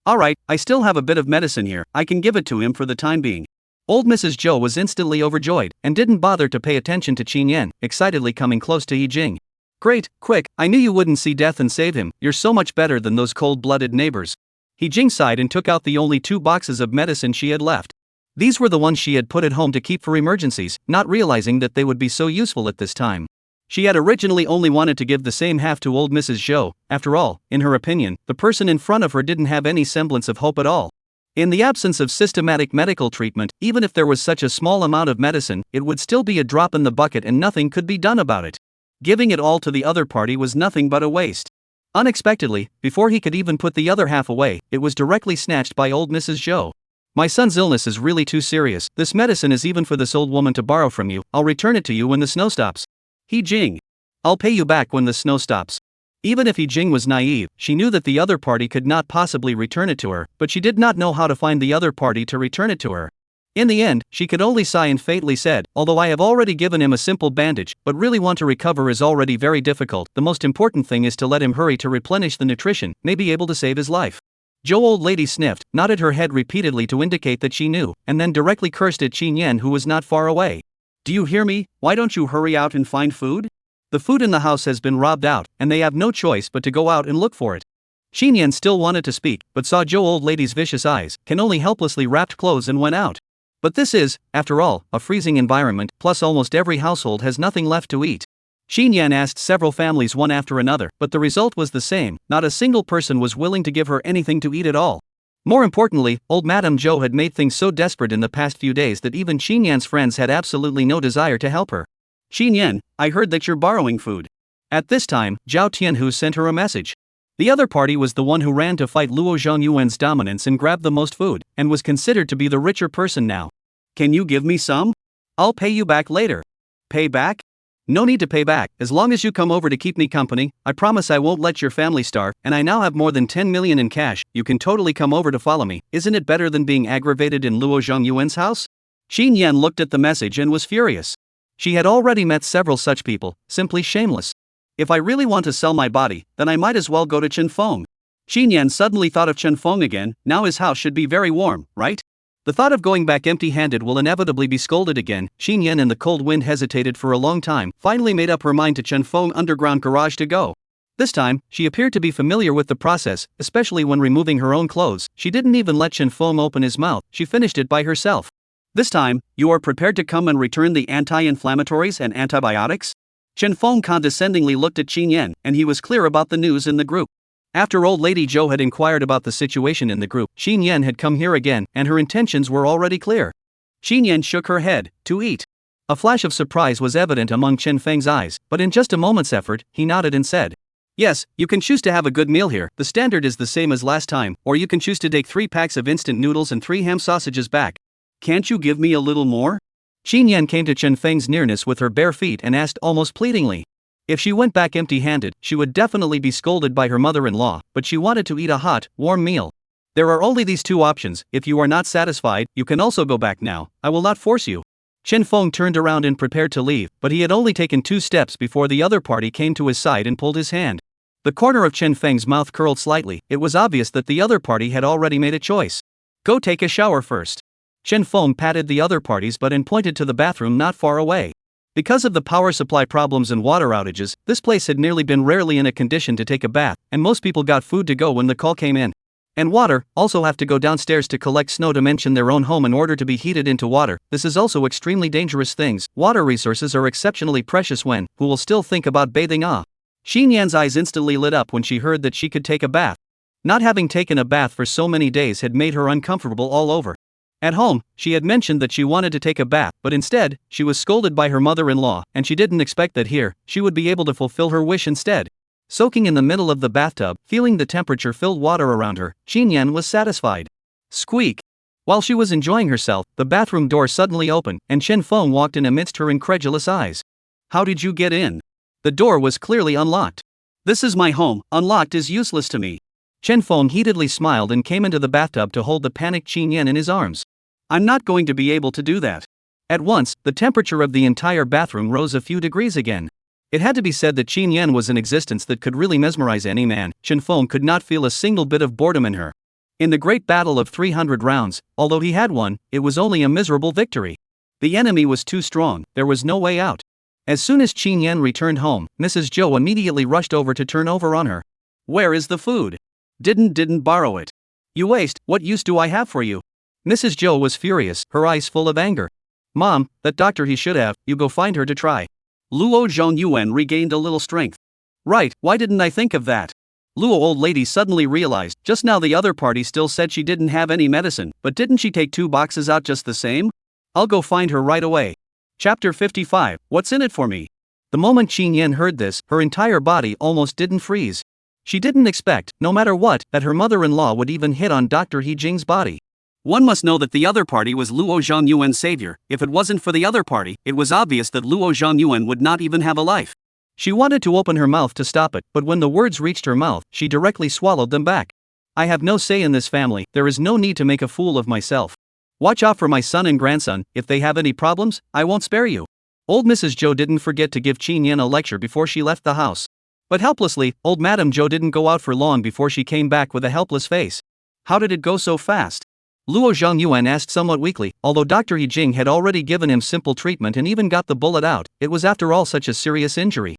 Alright, I still have a bit of medicine here, I can give it to him for the time being. Old Mrs. Zhou was instantly overjoyed, and didn't bother to pay attention to Qin Yan, excitedly coming close to He Jing. Great, quick, I knew you wouldn't see death and save him, you're so much better than those cold-blooded neighbors. He Jing sighed and took out the only 2 boxes of medicine she had left. These were the ones she had put at home to keep for emergencies, not realizing that they would be so useful at this time. She had originally only wanted to give the same half to old Mrs. Zhou. After all, in her opinion, the person in front of her didn't have any semblance of hope at all. In the absence of systematic medical treatment, even if there was such a small amount of medicine, it would still be a drop in the bucket and nothing could be done about it. Giving it all to the other party was nothing but a waste. Unexpectedly, before he could even put the other half away, it was directly snatched by old Mrs. Zhou. My son's illness is really too serious, this medicine is even for this old woman to borrow from you, I'll return it to you when the snow stops. He Jing. I'll pay you back when the snow stops. Even if He Jing was naive, she knew that the other party could not possibly return it to her, but she did not know how to find the other party to return it to her. In the end, she could only sigh and fatally said, although I have already given him a simple bandage, but really want to recover is already very difficult, the most important thing is to let him hurry to replenish the nutrition, may be able to save his life. Zhou old lady sniffed, nodded her head repeatedly to indicate that she knew, and then directly cursed at Qin Yan who was not far away. Do you hear me? Why don't you hurry out and find food? The food in the house has been robbed out, and they have no choice but to go out and look for it. Qin Yan still wanted to speak, but saw Zhou old lady's vicious eyes, can only helplessly wrapped clothes and went out. But this is, after all, a freezing environment, plus almost every household has nothing left to eat. Qin Yan asked several families one after another, but the result was the same, not a single person was willing to give her anything to eat at all. More importantly, old Madame Zhou had made things so desperate in the past few days that even Qin Yan's friends had absolutely no desire to help her. Qin Yan, I heard that you're borrowing food. At this time, Zhao Tianhu sent her a message. The other party was the one who ran to fight Luo Zhongyuan's dominance and grabbed the most food, and was considered to be the richer person now. Can you give me some? I'll pay you back later. Pay back? No need to pay back, as long as you come over to keep me company, I promise I won't let your family starve, and I now have more than 10 million in cash, you can totally come over to follow me, isn't it better than being aggravated in Luo Zhongyuan's house? Qin Yan looked at the message and was furious. She had already met several such people, simply shameless. If I really want to sell my body, then I might as well go to Chen Feng. Qin Yan suddenly thought of Chen Feng again, now his house should be very warm, right? The thought of going back empty-handed will inevitably be scolded again. Qin Yan in the cold wind hesitated for a long time, finally made up her mind to Chen Feng underground garage to go. This time, she appeared to be familiar with the process, especially when removing her own clothes. She didn't even let Chen Feng open his mouth, she finished it by herself. This time, you are prepared to come and return the anti-inflammatories and antibiotics? Chen Feng condescendingly looked at Qin Yan, and he was clear about the news in the group. After old lady Zhou had inquired about the situation in the group, Qin Yan had come here again, and her intentions were already clear. Qin Yan shook her head. To eat. A flash of surprise was evident among Chen Feng's eyes, but in just a moment's effort, he nodded and said, yes, you can choose to have a good meal here. The standard is the same as last time, or you can choose to take 3 packs of instant noodles and 3 ham sausages back. Can't you give me a little more? Qin Yan came to Chen Feng's nearness with her bare feet and asked almost pleadingly. If she went back empty-handed, she would definitely be scolded by her mother-in-law, but she wanted to eat a hot, warm meal. There are only these 2 options. If you are not satisfied, you can also go back now. I will not force you. Chen Feng turned around and prepared to leave, but he had only taken 2 steps before the other party came to his side and pulled his hand. The corner of Chen Feng's mouth curled slightly. It was obvious that the other party had already made a choice. Go take a shower first. Chen Feng patted the other party's butt and pointed to the bathroom not far away. Because of the power supply problems and water outages, this place had nearly been rarely in a condition to take a bath, and most people got food to go when the call came in. And water, also have to go downstairs to collect snow to mention their own home in order to be heated into water. This is also extremely dangerous things. Water resources are exceptionally precious when, who will still think about bathing? Qin Yan's eyes instantly lit up when she heard that she could take a bath. Not having taken a bath for so many days had made her uncomfortable all over. At home, she had mentioned that she wanted to take a bath, but instead, she was scolded by her mother-in-law, and she didn't expect that here, she would be able to fulfill her wish instead. Soaking in the middle of the bathtub, feeling the temperature-filled water around her, Qin Yan was satisfied. Squeak! While she was enjoying herself, the bathroom door suddenly opened, and Chen Feng walked in amidst her incredulous eyes. How did you get in? The door was clearly unlocked. This is my home, unlocked is useless to me. Chen Feng heatedly smiled and came into the bathtub to hold the panicked Qin Yan in his arms. I'm not going to be able to do that. At once, the temperature of the entire bathroom rose a few degrees again. It had to be said that Qin Yan was an existence that could really mesmerize any man. Chen Feng could not feel a single bit of boredom in her. In the great battle of 300 rounds, although he had won, it was only a miserable victory. The enemy was too strong, there was no way out. As soon as Qin Yan returned home, Mrs. Zhou immediately rushed over to turn over on her. Where is the food? Didn't borrow it. You waste, what use do I have for you? Mrs. Zhou was furious, her eyes full of anger. Mom, that doctor he should have, you go find her to try. Luo Zhongyuan regained a little strength. Right, why didn't I think of that? Luo old lady suddenly realized, just now the other party still said she didn't have any medicine, but didn't she take 2 boxes out just the same? I'll go find her right away. Chapter 55, What's in it for me? The moment Qin Yan heard this, her entire body almost didn't freeze. She didn't expect, no matter what, that her mother-in-law would even hit on Dr. He Jing's body. One must know that the other party was Luo Zhongyuan's savior. If it wasn't for the other party, it was obvious that Luo Zhongyuan would not even have a life. She wanted to open her mouth to stop it, but when the words reached her mouth, she directly swallowed them back. I have no say in this family, there is no need to make a fool of myself. Watch out for my son and grandson, if they have any problems, I won't spare you. Old Mrs. Zhou didn't forget to give Qin Yan a lecture before she left the house. But helplessly, old Madame Zhou didn't go out for long before she came back with a helpless face. How did it go so fast? Luo Zhongyuan asked somewhat weakly. Although Dr. He Jing had already given him simple treatment and even got the bullet out, it was after all such a serious injury.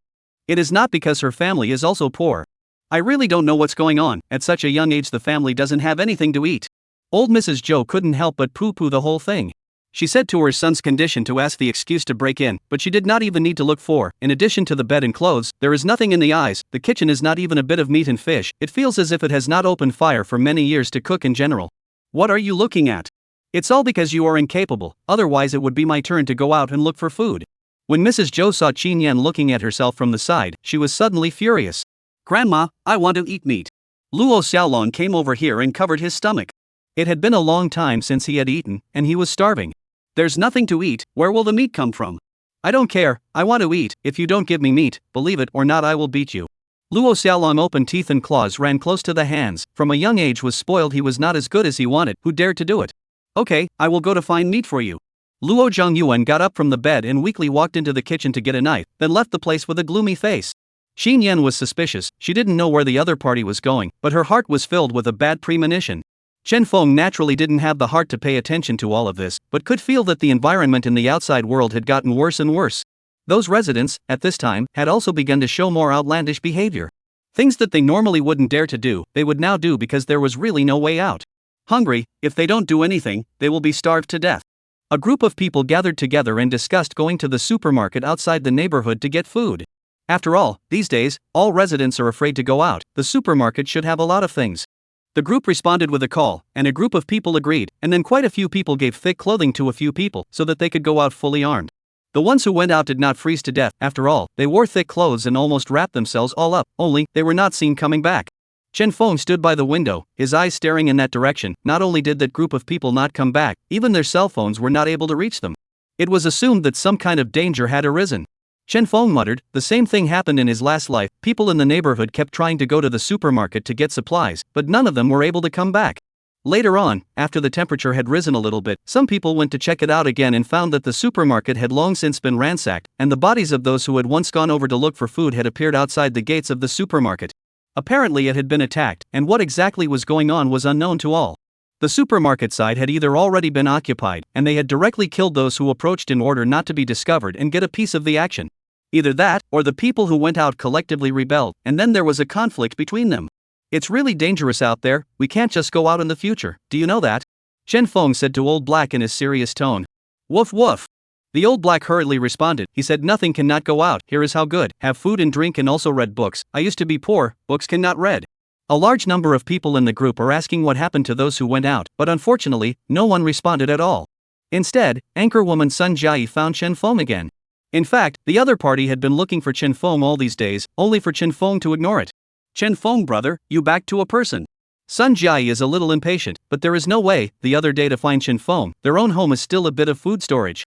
It is not because her family is also poor. I really don't know what's going on. At such a young age the family doesn't have anything to eat. Old Mrs. Zhou couldn't help but poo-poo the whole thing. She said to her son's condition to ask the excuse to break in, but she did not even need to look for. In addition to the bed and clothes, there is nothing in the eyes. The kitchen is not even a bit of meat and fish. It feels as if it has not opened fire for many years to cook in general. What are you looking at? It's all because you are incapable, otherwise it would be my turn to go out and look for food. When Mrs. Zhou saw Qin Yan looking at herself from the side, she was suddenly furious. Grandma, I want to eat meat. Luo Xiaolong came over here and covered his stomach. It had been a long time since he had eaten, and he was starving. There's nothing to eat, where will the meat come from? I don't care, I want to eat. If you don't give me meat, believe it or not I will beat you. Luo Xiaolong opened teeth and claws ran close to the hands. From a young age was spoiled, he was not as good as he wanted. Who dared to do it? Okay, I will go to find meat for you. Luo Zhongyuan got up from the bed and weakly walked into the kitchen to get a knife, then left the place with a gloomy face. Qin Yan was suspicious. She didn't know where the other party was going, but her heart was filled with a bad premonition. Chen Feng naturally didn't have the heart to pay attention to all of this, but could feel that the environment in the outside world had gotten worse and worse. Those residents, at this time, had also begun to show more outlandish behavior. Things that they normally wouldn't dare to do, they would now do because there was really no way out. Hungry, if they don't do anything, they will be starved to death. A group of people gathered together and discussed going to the supermarket outside the neighborhood to get food. After all, these days, all residents are afraid to go out. The supermarket should have a lot of things. The group responded with a call, and a group of people agreed, and then quite a few people gave thick clothing to a few people so that they could go out fully armed. The ones who went out did not freeze to death. After all, they wore thick clothes and almost wrapped themselves all up, only they were not seen coming back. Chen Feng stood by the window, his eyes staring in that direction. Not only did that group of people not come back, even their cell phones were not able to reach them. It was assumed that some kind of danger had arisen. Chen Feng muttered, the same thing happened in his last life. People in the neighborhood kept trying to go to the supermarket to get supplies, but none of them were able to come back. Later on, after the temperature had risen a little bit, some people went to check it out again and found that the supermarket had long since been ransacked, and the bodies of those who had once gone over to look for food had appeared outside the gates of the supermarket. Apparently it had been attacked, and what exactly was going on was unknown to all. The supermarket side had either already been occupied, and they had directly killed those who approached in order not to be discovered and get a piece of the action. Either that, or the people who went out collectively rebelled, and then there was a conflict between them. It's really dangerous out there, we can't just go out in the future, do you know that? Chen Feng said to Old Black in his serious tone. Woof woof. The Old Black hurriedly responded, he said nothing cannot go out, here is how good, have food and drink and also read books, I used to be poor, books cannot read. A large number of people in the group are asking what happened to those who went out, but unfortunately, no one responded at all. Instead, anchorwoman Sun Jiayi found Chen Feng again. In fact, the other party had been looking for Chen Feng all these days, only for Chen Feng to ignore it. Chen Feng brother, you back to a person. Sun Jiayi is a little impatient, but there is no way, the other day to find Chen Feng, their own home is still a bit of food storage.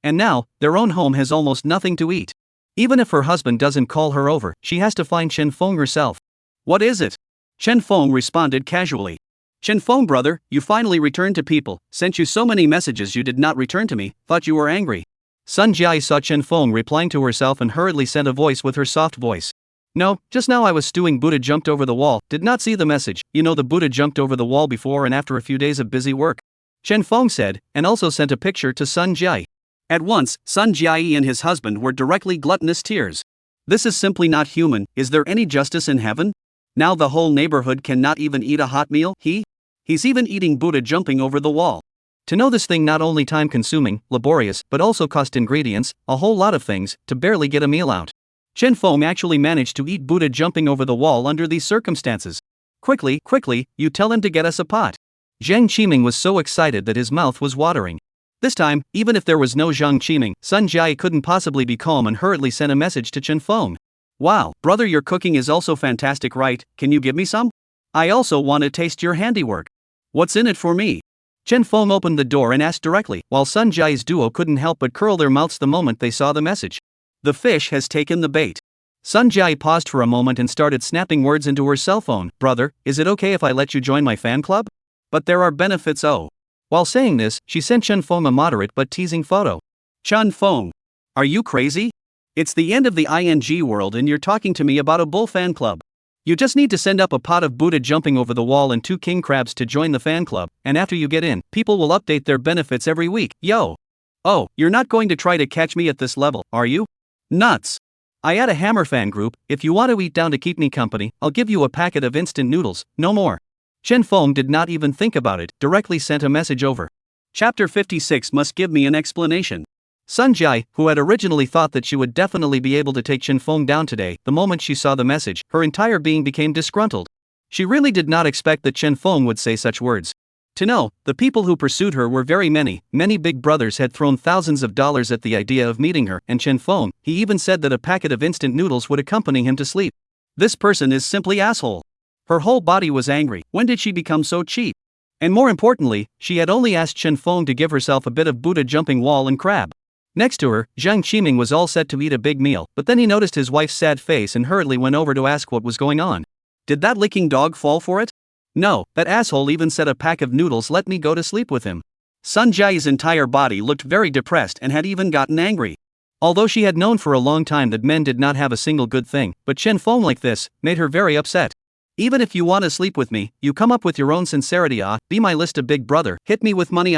And now, their own home has almost nothing to eat. Even if her husband doesn't call her over, she has to find Chen Feng herself. What is it? Chen Feng responded casually. Chen Feng brother, you finally returned to people, sent you so many messages you did not return to me, thought you were angry. Sun Jiayi saw Chen Feng replying to herself and hurriedly sent a voice with her soft voice. No, just now I was stewing. Buddha jumped over the wall, did not see the message, you know the Buddha jumped over the wall before and after a few days of busy work. Chen Feng said, and also sent a picture to Sun Jiayi. At once, Sun Jiayi and his husband were directly gluttonous tears. This is simply not human, is there any justice in heaven? Now the whole neighborhood cannot even eat a hot meal, he's even eating Buddha jumping over the wall. To know this thing not only time-consuming, laborious, but also cost ingredients, a whole lot of things, to barely get a meal out. Chen Feng actually managed to eat Buddha jumping over the wall under these circumstances. Quickly, you tell him to get us a pot. Zhang Qiming was so excited that his mouth was watering. This time, even if there was no Zhang Qiming, Sun Jiayi couldn't possibly be calm and hurriedly sent a message to Chen Feng. Wow, brother, your cooking is also fantastic, right? Can you give me some? I also want to taste your handiwork. What's in it for me? Chen Feng opened the door and asked directly, while Sun Jiayi's duo couldn't help but curl their mouths the moment they saw the message. The fish has taken the bait. Sun Jiayi paused for a moment and started snapping words into her cell phone. Brother, is it okay if I let you join my fan club? But there are benefits, oh. While saying this, she sent Chen Feng a moderate but teasing photo. Chen Feng. Are you crazy? It's the end of the ING world and you're talking to me about a bull fan club. You just need to send up a pot of Buddha jumping over the wall and 2 king crabs to join the fan club, and after you get in, people will update their benefits every week, yo. Oh, you're not going to try to catch me at this level, are you? Nuts. I add a Hammer fan group, if you want to eat down to keep me company, I'll give you a packet of instant noodles, no more. Chen Feng did not even think about it, directly sent a message over. Chapter 56 must give me an explanation. Sun Jiayi, who had originally thought that she would definitely be able to take Chen Feng down today, the moment she saw the message, her entire being became disgruntled. She really did not expect that Chen Feng would say such words. To know, the people who pursued her were very many big brothers had thrown thousands of dollars at the idea of meeting her, and Chen Feng, he even said that a packet of instant noodles would accompany him to sleep. This person is simply asshole. Her whole body was angry. When did she become so cheap? And more importantly, she had only asked Chen Feng to give herself a bit of Buddha jumping wall and crab. Next to her, Zhang Qiming was all set to eat a big meal, but then he noticed his wife's sad face and hurriedly went over to ask what was going on. Did that licking dog fall for it? No, that asshole even said a pack of noodles let me go to sleep with him. Sun Jiayi's entire body looked very depressed and had even gotten angry. Although she had known for a long time that men did not have a single good thing, but Chen Feng like this, made her very upset. Even if you want to sleep with me, you come up with your own sincerity, be my list a big brother, hit me with money,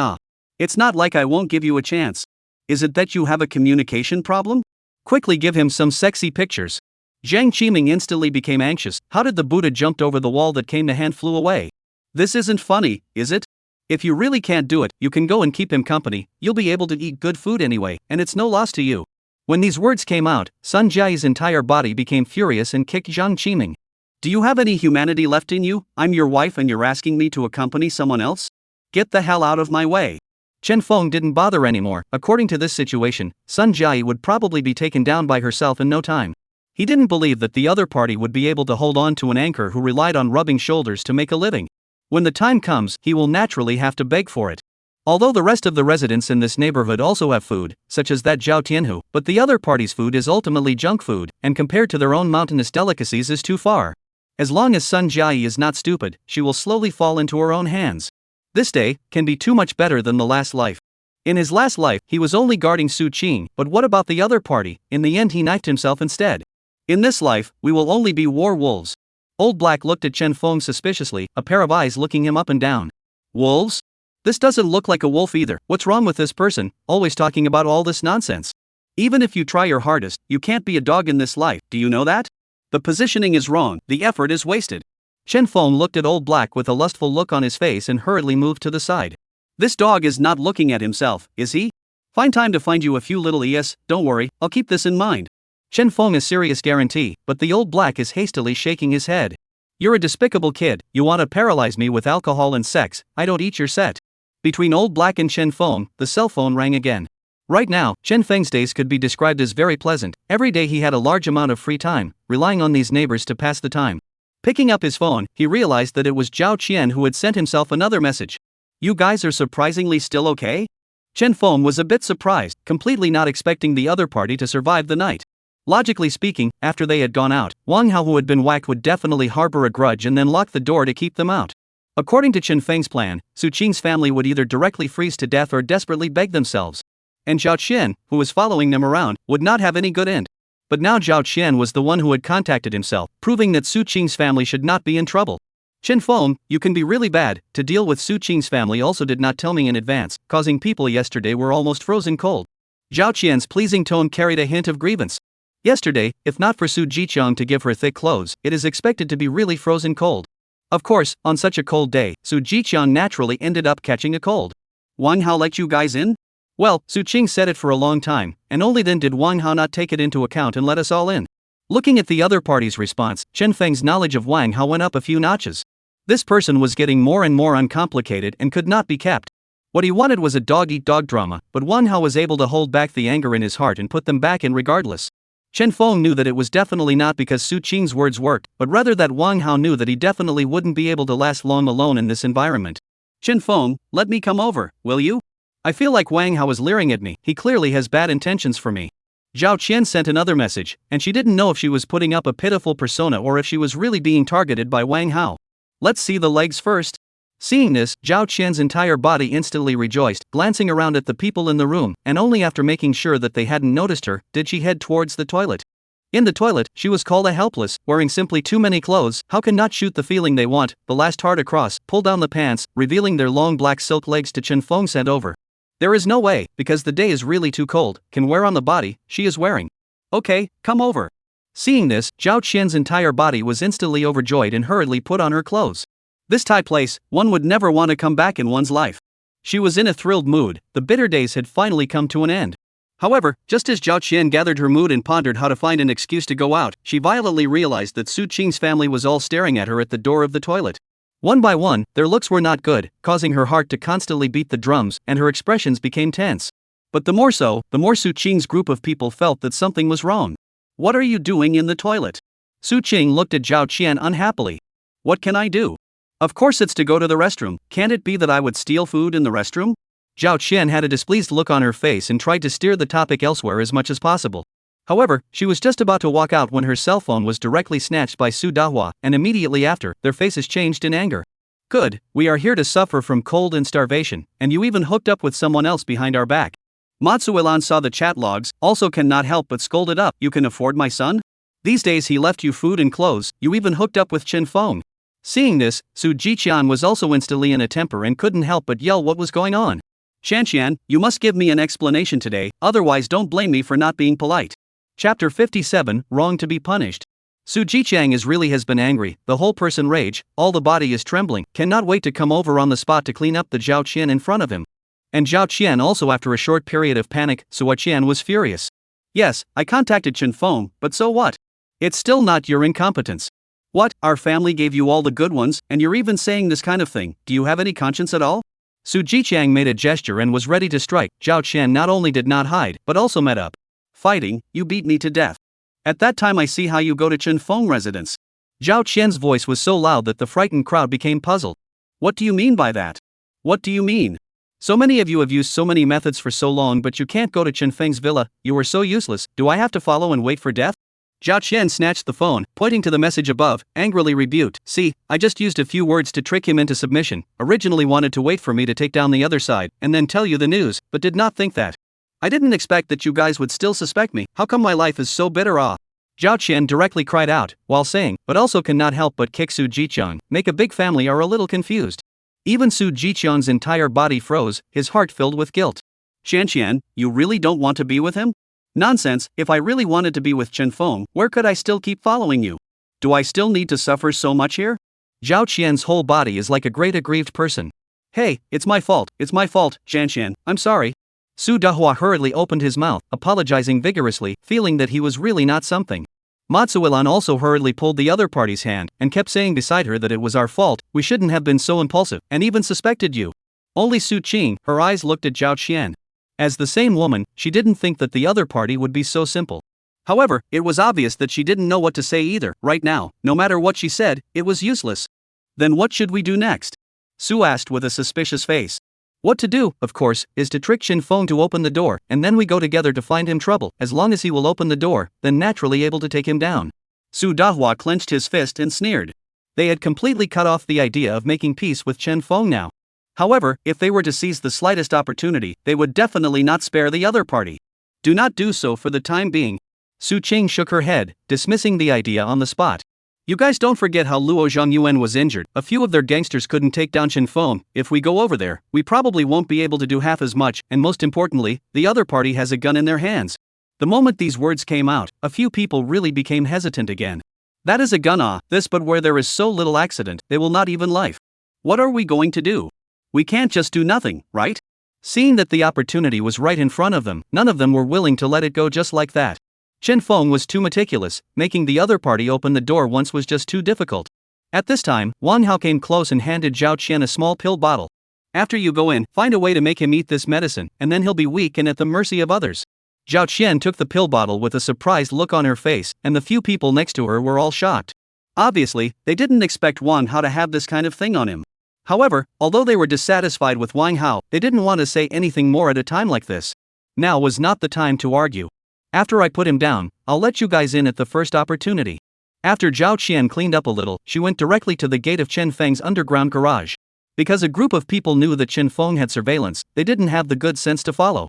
It's not like I won't give you a chance. Is it that you have a communication problem? Quickly give him some sexy pictures. Jiang Qiming instantly became anxious. How did the Buddha jumped over the wall that came to hand flew away? This isn't funny, is it? If you really can't do it, you can go and keep him company, you'll be able to eat good food anyway, and it's no loss to you. When these words came out, Sun Jiayi's entire body became furious and kicked Jiang Qiming. Do you have any humanity left in you? I'm your wife and you're asking me to accompany someone else? Get the hell out of my way. Chen Feng didn't bother anymore. According to this situation, Sun Jiayi would probably be taken down by herself in no time. He didn't believe that the other party would be able to hold on to an anchor who relied on rubbing shoulders to make a living. When the time comes, he will naturally have to beg for it. Although the rest of the residents in this neighborhood also have food, such as that Zhao Tianhu, but the other party's food is ultimately junk food, and compared to their own mountainous delicacies is too far. As long as Sun Jiayi is not stupid, she will slowly fall into her own hands. This day can be too much better than the last life. In his last life, he was only guarding Su Qing, but what about the other party? In the end he knifed himself instead. In this life, we will only be war wolves. Old Black looked at Chen Feng suspiciously, a pair of eyes looking him up and down. Wolves? This doesn't look like a wolf either. What's wrong with this person, always talking about all this nonsense? Even if you try your hardest, you can't be a dog in this life, do you know that? The positioning is wrong, the effort is wasted. Chen Feng looked at Old Black with a lustful look on his face and hurriedly moved to the side. This dog is not looking at himself, is he? Find time to find you a few little yes, don't worry, I'll keep this in mind. Chen Feng a serious guarantee, but the Old Black is hastily shaking his head. You're a despicable kid, you want to paralyze me with alcohol and sex, I don't eat your set. Between Old Black and Chen Feng, the cell phone rang again. Right now, Chen Feng's days could be described as very pleasant. Every day he had a large amount of free time, relying on these neighbors to pass the time. Picking up his phone, he realized that it was Zhao Qian who had sent himself another message. You guys are surprisingly still okay? Chen Feng was a bit surprised, completely not expecting the other party to survive the night. Logically speaking, after they had gone out, Wang Hao who had been whacked would definitely harbor a grudge and then lock the door to keep them out. According to Chen Feng's plan, Su Qing's family would either directly freeze to death or desperately beg themselves. And Zhao Qian, who was following them around, would not have any good end. But now Zhao Qian was the one who had contacted himself, proving that Su Qing's family should not be in trouble. Chen Feng, you can be really bad. To deal with Su Qing's family also did not tell me in advance, causing people yesterday were almost frozen cold. Zhao Qian's pleasing tone carried a hint of grievance. Yesterday, if not for Su Jiqiang to give her thick clothes, it is expected to be really frozen cold. Of course, on such a cold day, Su Jiqiang naturally ended up catching a cold. Wang Hao let you guys in? Well, Su Qing said it for a long time, and only then did Wang Hao not take it into account and let us all in. Looking at the other party's response, Chen Feng's knowledge of Wang Hao went up a few notches. This person was getting more and more uncomplicated and could not be kept. What he wanted was a dog-eat-dog drama, but Wang Hao was able to hold back the anger in his heart and put them back in regardless. Chen Feng knew that it was definitely not because Su Qing's words worked, but rather that Wang Hao knew that he definitely wouldn't be able to last long alone in this environment. Chen Feng, let me come over, will you? I feel like Wang Hao is leering at me, he clearly has bad intentions for me. Zhao Qian sent another message, and she didn't know if she was putting up a pitiful persona or if she was really being targeted by Wang Hao. Let's see the legs first. Seeing this, Zhao Qian's entire body instantly rejoiced, glancing around at the people in the room, and only after making sure that they hadn't noticed her, did she head towards the toilet. In the toilet, she was called a helpless, wearing simply too many clothes. How can not shoot the feeling they want, the last heart across, pull down the pants, revealing their long black silk legs to Chen Feng sent over. There is no way, because the day is really too cold, can wear on the body, she is wearing. Okay, come over. Seeing this, Zhao Qian's entire body was instantly overjoyed and hurriedly put on her clothes. This Thai place, one would never want to come back in one's life. She was in a thrilled mood, the bitter days had finally come to an end. However, just as Zhao Qian gathered her mood and pondered how to find an excuse to go out, she violently realized that Su Qing's family was all staring at her at the door of the toilet. One by one, their looks were not good, causing her heart to constantly beat the drums, and her expressions became tense. But the more so, the more Su Qing's group of people felt that something was wrong. What are you doing in the toilet? Su Qing looked at Zhao Qian unhappily. What can I do? Of course it's to go to the restroom, can't it be that I would steal food in the restroom? Zhao Qian had a displeased look on her face and tried to steer the topic elsewhere as much as possible. However, she was just about to walk out when her cell phone was directly snatched by Su Dahua, and immediately after, their faces changed in anger. Good, we are here to suffer from cold and starvation, and you even hooked up with someone else behind our back. Matsuilan saw the chat logs, also cannot help but scolded up. You can afford my son? These days he left you food and clothes, you even hooked up with Chen Feng. Seeing this, Su Jiqian was also instantly in a temper and couldn't help but yell what was going on. Shanxian, you must give me an explanation today, otherwise don't blame me for not being polite. Chapter 57, Wrong to be Punished. Su Jichang has been angry, the whole person rage, all the body is trembling, cannot wait to come over on the spot to clean up the Zhao Qian in front of him. And Zhao Qian also after a short period of panic, Su Qian was furious. Yes, I contacted Chen Feng, but so what? It's still not your incompetence. What, our family gave you all the good ones, and you're even saying this kind of thing, do you have any conscience at all? Su Jichang made a gesture and was ready to strike. Zhao Qian not only did not hide, but also met up. Fighting, you beat me to death. At that time I see how you go to Chen Feng residence. Zhao Qian's voice was so loud that the frightened crowd became puzzled. What do you mean by that? What do you mean? So many of you have used so many methods for so long but you can't go to Chen Feng's villa, you are so useless, do I have to follow and wait for death? Zhao Qian snatched the phone, pointing to the message above, angrily rebuked. See, I just used a few words to trick him into submission, originally wanted to wait for me to take down the other side, and then tell you the news, but did not think that. I didn't expect that you guys would still suspect me, how come my life is so bitter ah? Zhao Qian directly cried out, while saying, but also cannot help but kick Su Jichang, make a big family are a little confused. Even Su Jichang's entire body froze, his heart filled with guilt. Qian, you really don't want to be with him? Nonsense, if I really wanted to be with Chen Feng, where could I still keep following you? Do I still need to suffer so much here? Zhao Qian's whole body is like a great aggrieved person. Hey, it's my fault, Qian, I'm sorry. Su Dahua hurriedly opened his mouth, apologizing vigorously, feeling that he was really not something. Matsuilan also hurriedly pulled the other party's hand, and kept saying beside her that it was our fault, we shouldn't have been so impulsive, and even suspected you. Only Su Qing, her eyes looked at Zhao Qian. As the same woman, she didn't think that the other party would be so simple. However, it was obvious that she didn't know what to say either, right now, no matter what she said, it was useless. Then what should we do next? Su asked with a suspicious face. What to do, of course, is to trick Chen Feng to open the door, and then we go together to find him trouble, as long as he will open the door, then naturally able to take him down. Su Dahua clenched his fist and sneered. They had completely cut off the idea of making peace with Chen Feng now. However, if they were to seize the slightest opportunity, they would definitely not spare the other party. Do not do so for the time being. Su Qing shook her head, dismissing the idea on the spot. You guys don't forget how Luo Zhongyuan was injured, a few of their gangsters couldn't take down Chen Feng, if we go over there, we probably won't be able to do half as much, and most importantly, the other party has a gun in their hands. The moment these words came out, a few people really became hesitant again. That is a gun but where there is so little accident, they will not even life. What are we going to do? We can't just do nothing, right? Seeing that the opportunity was right in front of them, none of them were willing to let it go just like that. Chen Feng was too meticulous, making the other party open the door once was just too difficult. At this time, Wang Hao came close and handed Zhao Qian a small pill bottle. After you go in, find a way to make him eat this medicine, and then he'll be weak and at the mercy of others. Zhao Qian took the pill bottle with a surprised look on her face, and the few people next to her were all shocked. Obviously, they didn't expect Wang Hao to have this kind of thing on him. However, although they were dissatisfied with Wang Hao, they didn't want to say anything more at a time like this. Now was not the time to argue. After I put him down, I'll let you guys in at the first opportunity. After Zhao Qian cleaned up a little, she went directly to the gate of Chen Feng's underground garage. Because a group of people knew that Chen Feng had surveillance, they didn't have the good sense to follow.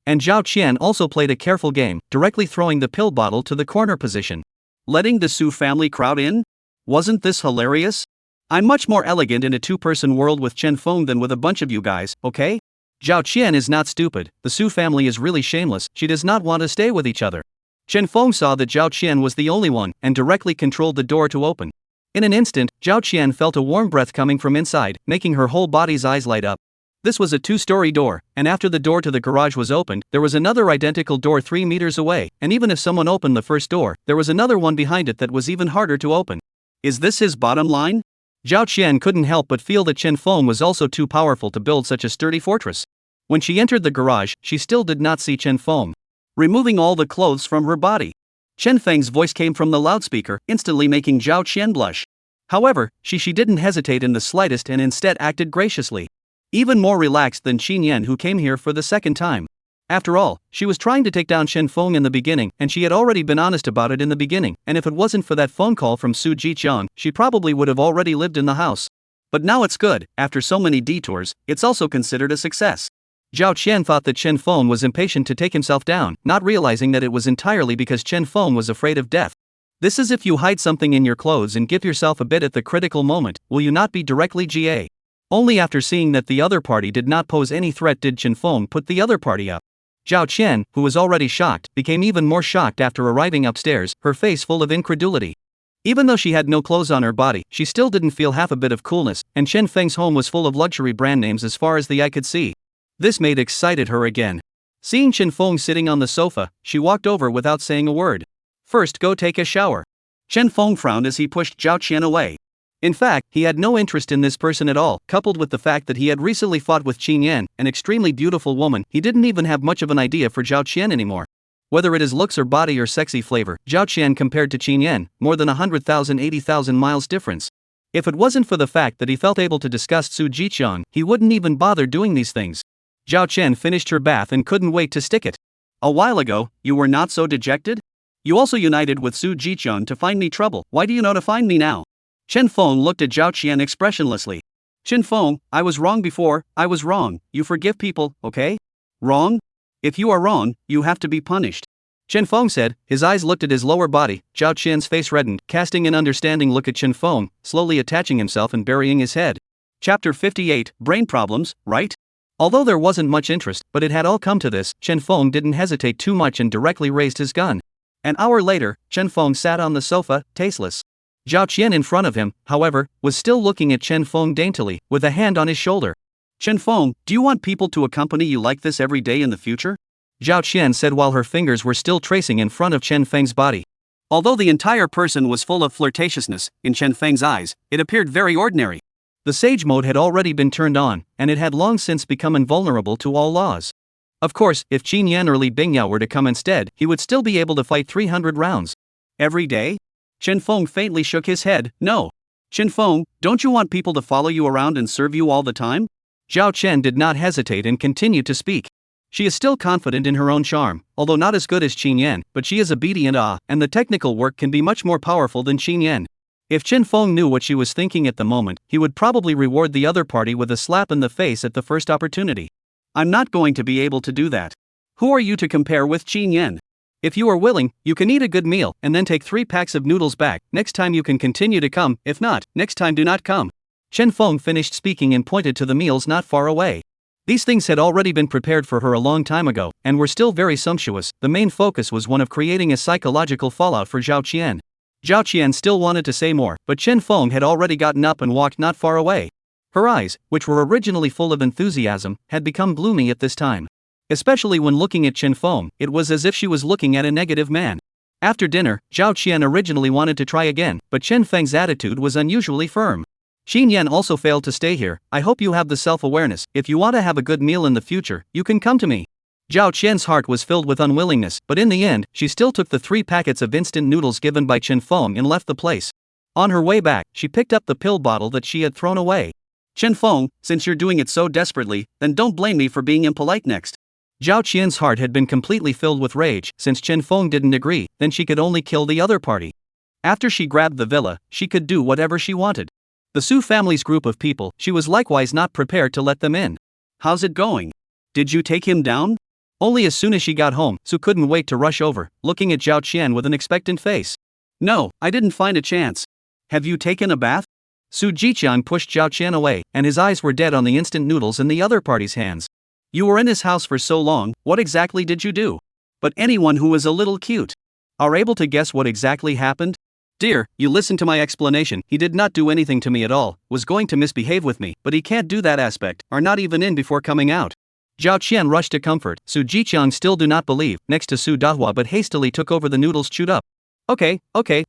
And Zhao Qian also played a careful game, directly throwing the pill bottle to the corner position. Letting the Su family crowd in? Wasn't this hilarious? I'm much more elegant in a two-person world with Chen Feng than with a bunch of you guys, okay? Zhao Qian is not stupid, the Su family is really shameless, she does not want to stay with each other. Chen Feng saw that Zhao Qian was the only one, and directly controlled the door to open. In an instant, Zhao Qian felt a warm breath coming from inside, making her whole body's eyes light up. This was a two-story door, and after the door to the garage was opened, there was another identical door 3 meters away, and even if someone opened the first door, there was another one behind it that was even harder to open. Is this his bottom line? Zhao Qian couldn't help but feel that Chen Feng was also too powerful to build such a sturdy fortress. When she entered the garage, she still did not see Chen Feng. Removing all the clothes from her body. Chen Feng's voice came from the loudspeaker, instantly making Zhao Qian blush. However, she didn't hesitate in the slightest and instead acted graciously. Even more relaxed than Qin Yan, who came here for the second time. After all, she was trying to take down Chen Feng in the beginning, and she had already been honest about it in the beginning, and if it wasn't for that phone call from Su Jichang, she probably would have already lived in the house. But now it's good, after so many detours, it's also considered a success. Zhao Qian thought that Chen Feng was impatient to take himself down, not realizing that it was entirely because Chen Feng was afraid of death. This is if you hide something in your clothes and give yourself a bit at the critical moment, will you not be directly GA? Only after seeing that the other party did not pose any threat did Chen Feng put the other party up. Zhao Qian, who was already shocked, became even more shocked after arriving upstairs, her face full of incredulity. Even though she had no clothes on her body, she still didn't feel half a bit of coolness, and Chen Feng's home was full of luxury brand names as far as the eye could see. This made excited her again. Seeing Chen Feng sitting on the sofa, she walked over without saying a word. First, go take a shower. Chen Feng frowned as he pushed Zhao Qian away. In fact, he had no interest in this person at all, coupled with the fact that he had recently fought with Qin Yan, an extremely beautiful woman. He didn't even have much of an idea for Zhao Qian anymore. Whether it is looks or body or sexy flavor, Zhao Qian compared to Qin Yan, more than 100,000 80,000 miles difference. If it wasn't for the fact that he felt able to discuss Su Jiqiang, he wouldn't even bother doing these things. Zhao Qian finished her bath and couldn't wait to stick it. A while ago, you were not so dejected? You also united with Su Jiqiang to find me trouble. Why do you know to find me now? Chen Feng looked at Zhao Qian expressionlessly. Chen Feng, I was wrong before, I was wrong. You forgive people, okay? Wrong? If you are wrong, you have to be punished. Chen Feng said. His eyes looked at his lower body. Zhao Qian's face reddened, casting an understanding look at Chen Feng, slowly attaching himself and burying his head. Chapter 58, Brain Problems, right? Although there wasn't much interest, but it had all come to this, Chen Feng didn't hesitate too much and directly raised his gun. An hour later, Chen Feng sat on the sofa, tasteless. Zhao Qian in front of him, however, was still looking at Chen Feng daintily, with a hand on his shoulder. Chen Feng, do you want people to accompany you like this every day in the future? Zhao Qian said while her fingers were still tracing in front of Chen Feng's body. Although the entire person was full of flirtatiousness, in Chen Feng's eyes, it appeared very ordinary. The sage mode had already been turned on, and it had long since become invulnerable to all laws. Of course, if Qin Yan or Li Bingyao were to come instead, he would still be able to fight 300 rounds. Every day? Chen Feng faintly shook his head. No. Chen Feng, don't you want people to follow you around and serve you all the time? Zhao Qian did not hesitate and continued to speak. She is still confident in her own charm, although not as good as Qin Yan, but she is obedient and the technical work can be much more powerful than Qin Yan. If Chen Feng knew what she was thinking at the moment, he would probably reward the other party with a slap in the face at the first opportunity. I'm not going to be able to do that. Who are you to compare with Qin Yan? If you are willing, you can eat a good meal and then take 3 packs of noodles back. Next time you can continue to come, if not, next time do not come. Chen Feng finished speaking and pointed to the meals not far away. These things had already been prepared for her a long time ago, and were still very sumptuous. The main focus was one of creating a psychological fallout for Zhao Qian. Zhao Qian still wanted to say more, but Chen Feng had already gotten up and walked not far away. Her eyes, which were originally full of enthusiasm, had become gloomy at this time. Especially when looking at Chen Feng, it was as if she was looking at a negative man. After dinner, Zhao Qian originally wanted to try again, but Chen Feng's attitude was unusually firm. Qin Yan also failed to stay here. I hope you have the self-awareness. If you want to have a good meal in the future, you can come to me. Zhao Qian's heart was filled with unwillingness, but in the end, she still took the 3 packets of instant noodles given by Chen Feng and left the place. On her way back, she picked up the pill bottle that she had thrown away. Chen Feng, since you're doing it so desperately, then don't blame me for being impolite next. Zhao Qian's heart had been completely filled with rage. Since Chen Feng didn't agree, then she could only kill the other party. After she grabbed the villa, she could do whatever she wanted. The Su family's group of people, she was likewise not prepared to let them in. How's it going? Did you take him down? Only as soon as she got home, Su couldn't wait to rush over, looking at Zhao Qian with an expectant face. No, I didn't find a chance. Have you taken a bath? Su Jiqiang pushed Zhao Qian away, and his eyes were dead on the instant noodles in the other party's hands. You were in his house for so long, what exactly did you do? But anyone who is a little cute are able to guess what exactly happened? Dear, you listened to my explanation. He did not do anything to me at all, was going to misbehave with me, but he can't do that aspect, or not even in before coming out. Zhao Qian rushed to comfort. Su Jiqiang still do not believe, next to Su Dahua, but hastily took over the noodles chewed up. Okay,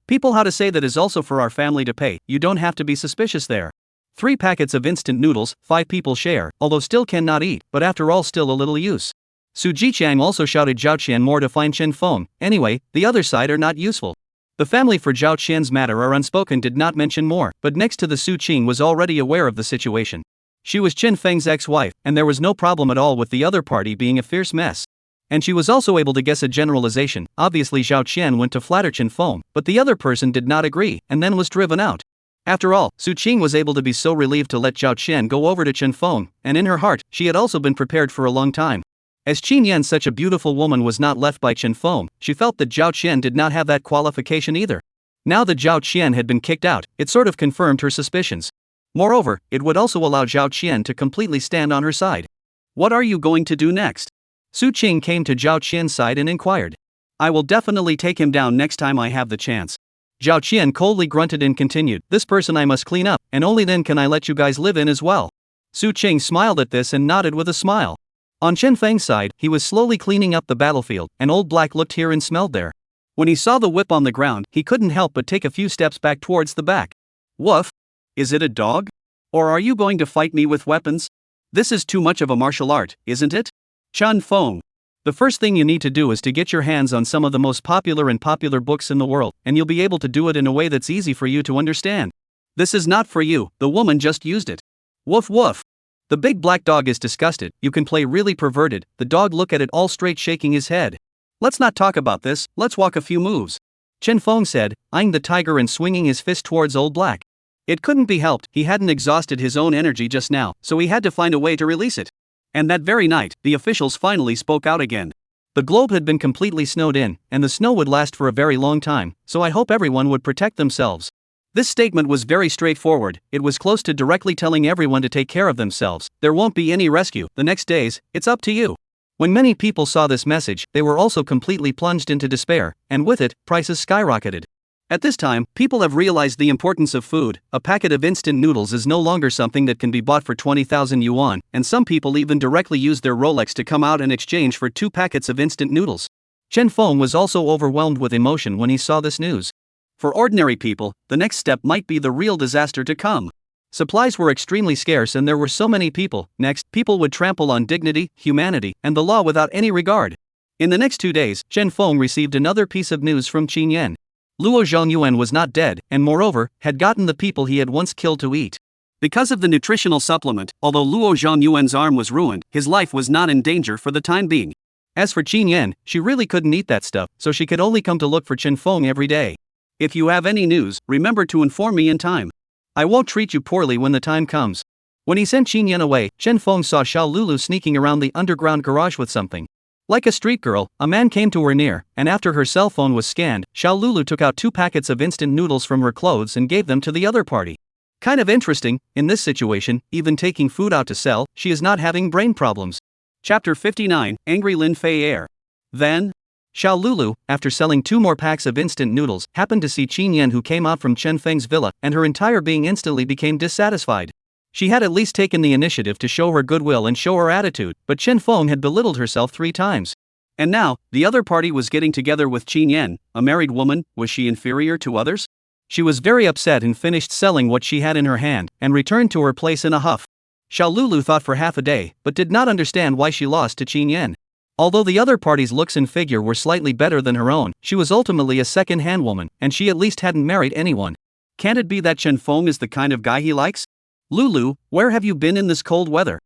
people, how to say that is also for our family to pay. You don't have to be suspicious there. 3 packets of instant noodles, 5 people share, although still cannot eat, but after all still a little use. Su Jiqiang also shouted Zhao Qian more to find Chen Feng. Anyway, the other side are not useful. The family for Zhao Qian's matter are unspoken, did not mention more, but next to the Su Qing was already aware of the situation. She was Chen Feng's ex-wife, and there was no problem at all with the other party being a fierce mess. And she was also able to guess a generalization. Obviously Zhao Qian went to flatter Chen Feng, but the other person did not agree, and then was driven out. After all, Su Qing was able to be so relieved to let Zhao Qian go over to Chen Feng, and in her heart, she had also been prepared for a long time. As Qin Yan, such a beautiful woman, was not left by Chen Feng, she felt that Zhao Qian did not have that qualification either. Now that Zhao Qian had been kicked out, it sort of confirmed her suspicions. Moreover, it would also allow Zhao Qian to completely stand on her side. What are you going to do next? Su Qing came to Zhao Qian's side and inquired. I will definitely take him down next time I have the chance. Zhao Qian coldly grunted and continued, "This person I must clean up, and only then can I let you guys live in as well." Su Qing smiled at this and nodded with a smile. On Chen Feng's side, he was slowly cleaning up the battlefield, and Old Black looked here and smelled there. When he saw the whip on the ground, he couldn't help but take a few steps back towards the back. "Woof! Is it a dog? Or are you going to fight me with weapons? This is too much of a martial art, isn't it? Chen Feng. The first thing you need to do is to get your hands on some of the most popular books in the world, and you'll be able to do it in a way that's easy for you to understand. This is not for you, the woman just used it. Woof woof." The big black dog is disgusted. You can play really perverted. The dog look at it all straight, shaking his head. "Let's not talk about this, let's walk a few moves," Chen Feng said, eyeing the tiger and swinging his fist towards Old Black. It couldn't be helped, he hadn't exhausted his own energy just now, so he had to find a way to release it. And that very night, the officials finally spoke out again. The globe had been completely snowed in, and the snow would last for a very long time, so I hope everyone would protect themselves. This statement was very straightforward. It was close to directly telling everyone to take care of themselves. There won't be any rescue the next days, it's up to you. When many people saw this message, they were also completely plunged into despair, and with it, prices skyrocketed. At this time, people have realized the importance of food. A packet of instant noodles is no longer something that can be bought for 20,000 yuan, and some people even directly use their Rolex to come out in exchange for 2 packets of instant noodles. Chen Feng was also overwhelmed with emotion when he saw this news. For ordinary people, the next step might be the real disaster to come. Supplies were extremely scarce and there were so many people. Next, people would trample on dignity, humanity, and the law without any regard. In the next 2 days, Chen Feng received another piece of news from Qin Yan. Luo Zhongyuan was not dead, and moreover, had gotten the people he had once killed to eat. Because of the nutritional supplement, although Luo Zhongyuan's arm was ruined, his life was not in danger for the time being. As for Qin Yan, she really couldn't eat that stuff, so she could only come to look for Chen Feng every day. "If you have any news, remember to inform me in time. I won't treat you poorly when the time comes." When he sent Qin Yan away, Chen Feng saw Xiao Lulu sneaking around the underground garage with something. Like a street girl, a man came to her near, and after her cell phone was scanned, Xiao Lulu took out 2 packets of instant noodles from her clothes and gave them to the other party. Kind of interesting, in this situation, even taking food out to sell, she is not having brain problems. Chapter 59, Angry Lin Fei Air. Then, Xiao Lulu, after selling 2 more packs of instant noodles, happened to see Qin Yan who came out from Chen Feng's villa, and her entire being instantly became dissatisfied. She had at least taken the initiative to show her goodwill and show her attitude, but Chen Feng had belittled herself 3 times. And now, the other party was getting together with Qin Yan, a married woman. Was she inferior to others? She was very upset and finished selling what she had in her hand, and returned to her place in a huff. Xiao Lulu thought for half a day, but did not understand why she lost to Qin Yan. Although the other party's looks and figure were slightly better than her own, she was ultimately a second-hand woman, and she at least hadn't married anyone. Can't it be that Chen Feng is the kind of guy he likes? "Lulu, where have you been in this cold weather?"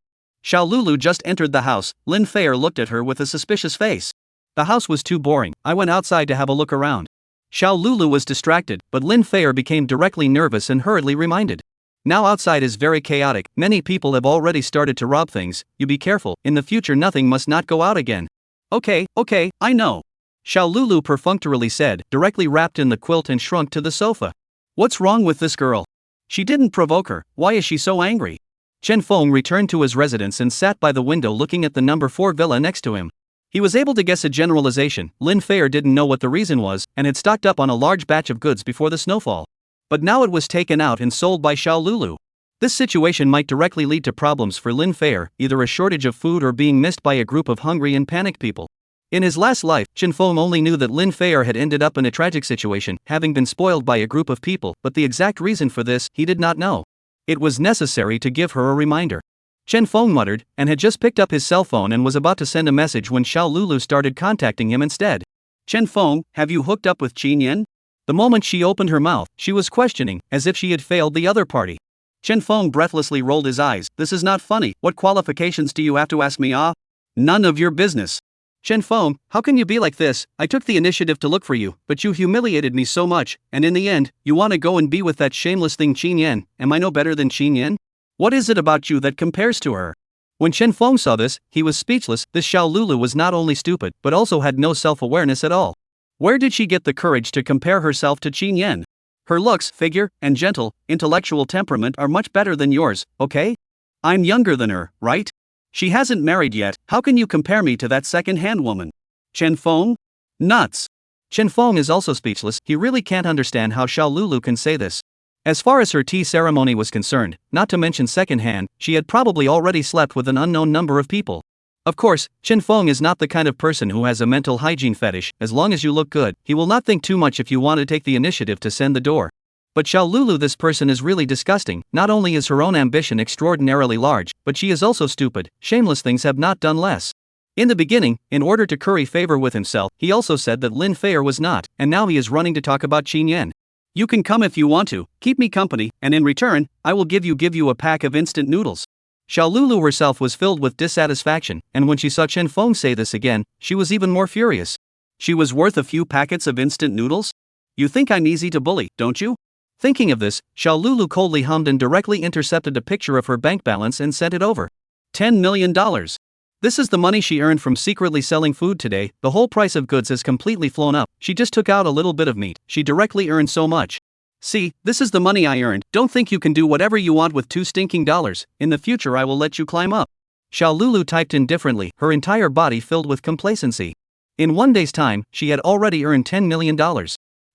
Xiao Lulu just entered the house. Lin Fei looked at her with a suspicious face. "The house was too boring, I went outside to have a look around." Xiao Lulu was distracted, but Lin Fei became directly nervous and hurriedly reminded. "Now outside is very chaotic, many people have already started to rob things, you be careful, in the future nothing must not go out again." Okay, I know," Xiao Lulu perfunctorily said, directly wrapped in the quilt and shrunk to the sofa. "What's wrong with this girl? She didn't provoke her, why is she so angry?" Chen Feng returned to his residence and sat by the window looking at the number 4 villa next to him. He was able to guess a generalization. Lin Fei didn't know what the reason was, and had stocked up on a large batch of goods before the snowfall. But now it was taken out and sold by Xiao Lulu. This situation might directly lead to problems for Lin Fei, either a shortage of food or being missed by a group of hungry and panicked people. In his last life, Chen Feng only knew that Lin Fei had ended up in a tragic situation, having been spoiled by a group of people, but the exact reason for this, he did not know. It was necessary to give her a reminder. Chen Feng muttered, and had just picked up his cell phone and was about to send a message when Xiao Lulu started contacting him instead. "Chen Feng, have you hooked up with Qin Yan?" The moment she opened her mouth, she was questioning, as if she had failed the other party. Chen Feng breathlessly rolled his eyes. "This is not funny, what qualifications do you have to ask me? None of your business." "Chen Feng, how can you be like this? I took the initiative to look for you, but you humiliated me so much, and in the end, you want to go and be with that shameless thing Qin Yan. Am I no better than Qin Yan? What is it about you that compares to her?" When Chen Feng saw this, he was speechless. This Xiao Lulu was not only stupid, but also had no self-awareness at all. Where did she get the courage to compare herself to Qin Yan? Her looks, figure, and gentle, intellectual temperament are much better than yours, okay? I'm younger than her, right? She hasn't married yet, how can you compare me to that second-hand woman? Chen Feng? Nuts. Chen Feng is also speechless, he really can't understand how Xiao Lulu can say this. As far as her tea ceremony was concerned, not to mention secondhand, she had probably already slept with an unknown number of people. Of course, Chen Feng is not the kind of person who has a mental hygiene fetish. As long as you look good, he will not think too much if you want to take the initiative to send the door. But Xiao Lulu, this person is really disgusting. Not only is her own ambition extraordinarily large, but she is also stupid. Shameless things have not done less. In the beginning, in order to curry favor with himself, he also said that Lin Feier was not, and now he is running to talk about Qin Yan. You can come if you want to, keep me company, and in return, I will give you a pack of instant noodles. Xiao Lulu herself was filled with dissatisfaction, and when she saw Chen Feng say this again, she was even more furious. She was worth a few packets of instant noodles? You think I'm easy to bully, don't you? Thinking of this, Xiao Lulu coldly hummed and directly intercepted a picture of her bank balance and sent it over. $10 million. This is the money she earned from secretly selling food today. The whole price of goods has completely flown up. She just took out a little bit of meat. She directly earned so much. See, this is the money I earned. Don't think you can do whatever you want with $2 stinking. In the future I will let you climb up. Xiao Lulu typed indifferently, her entire body filled with complacency. In one day's time, she had already earned $10 million.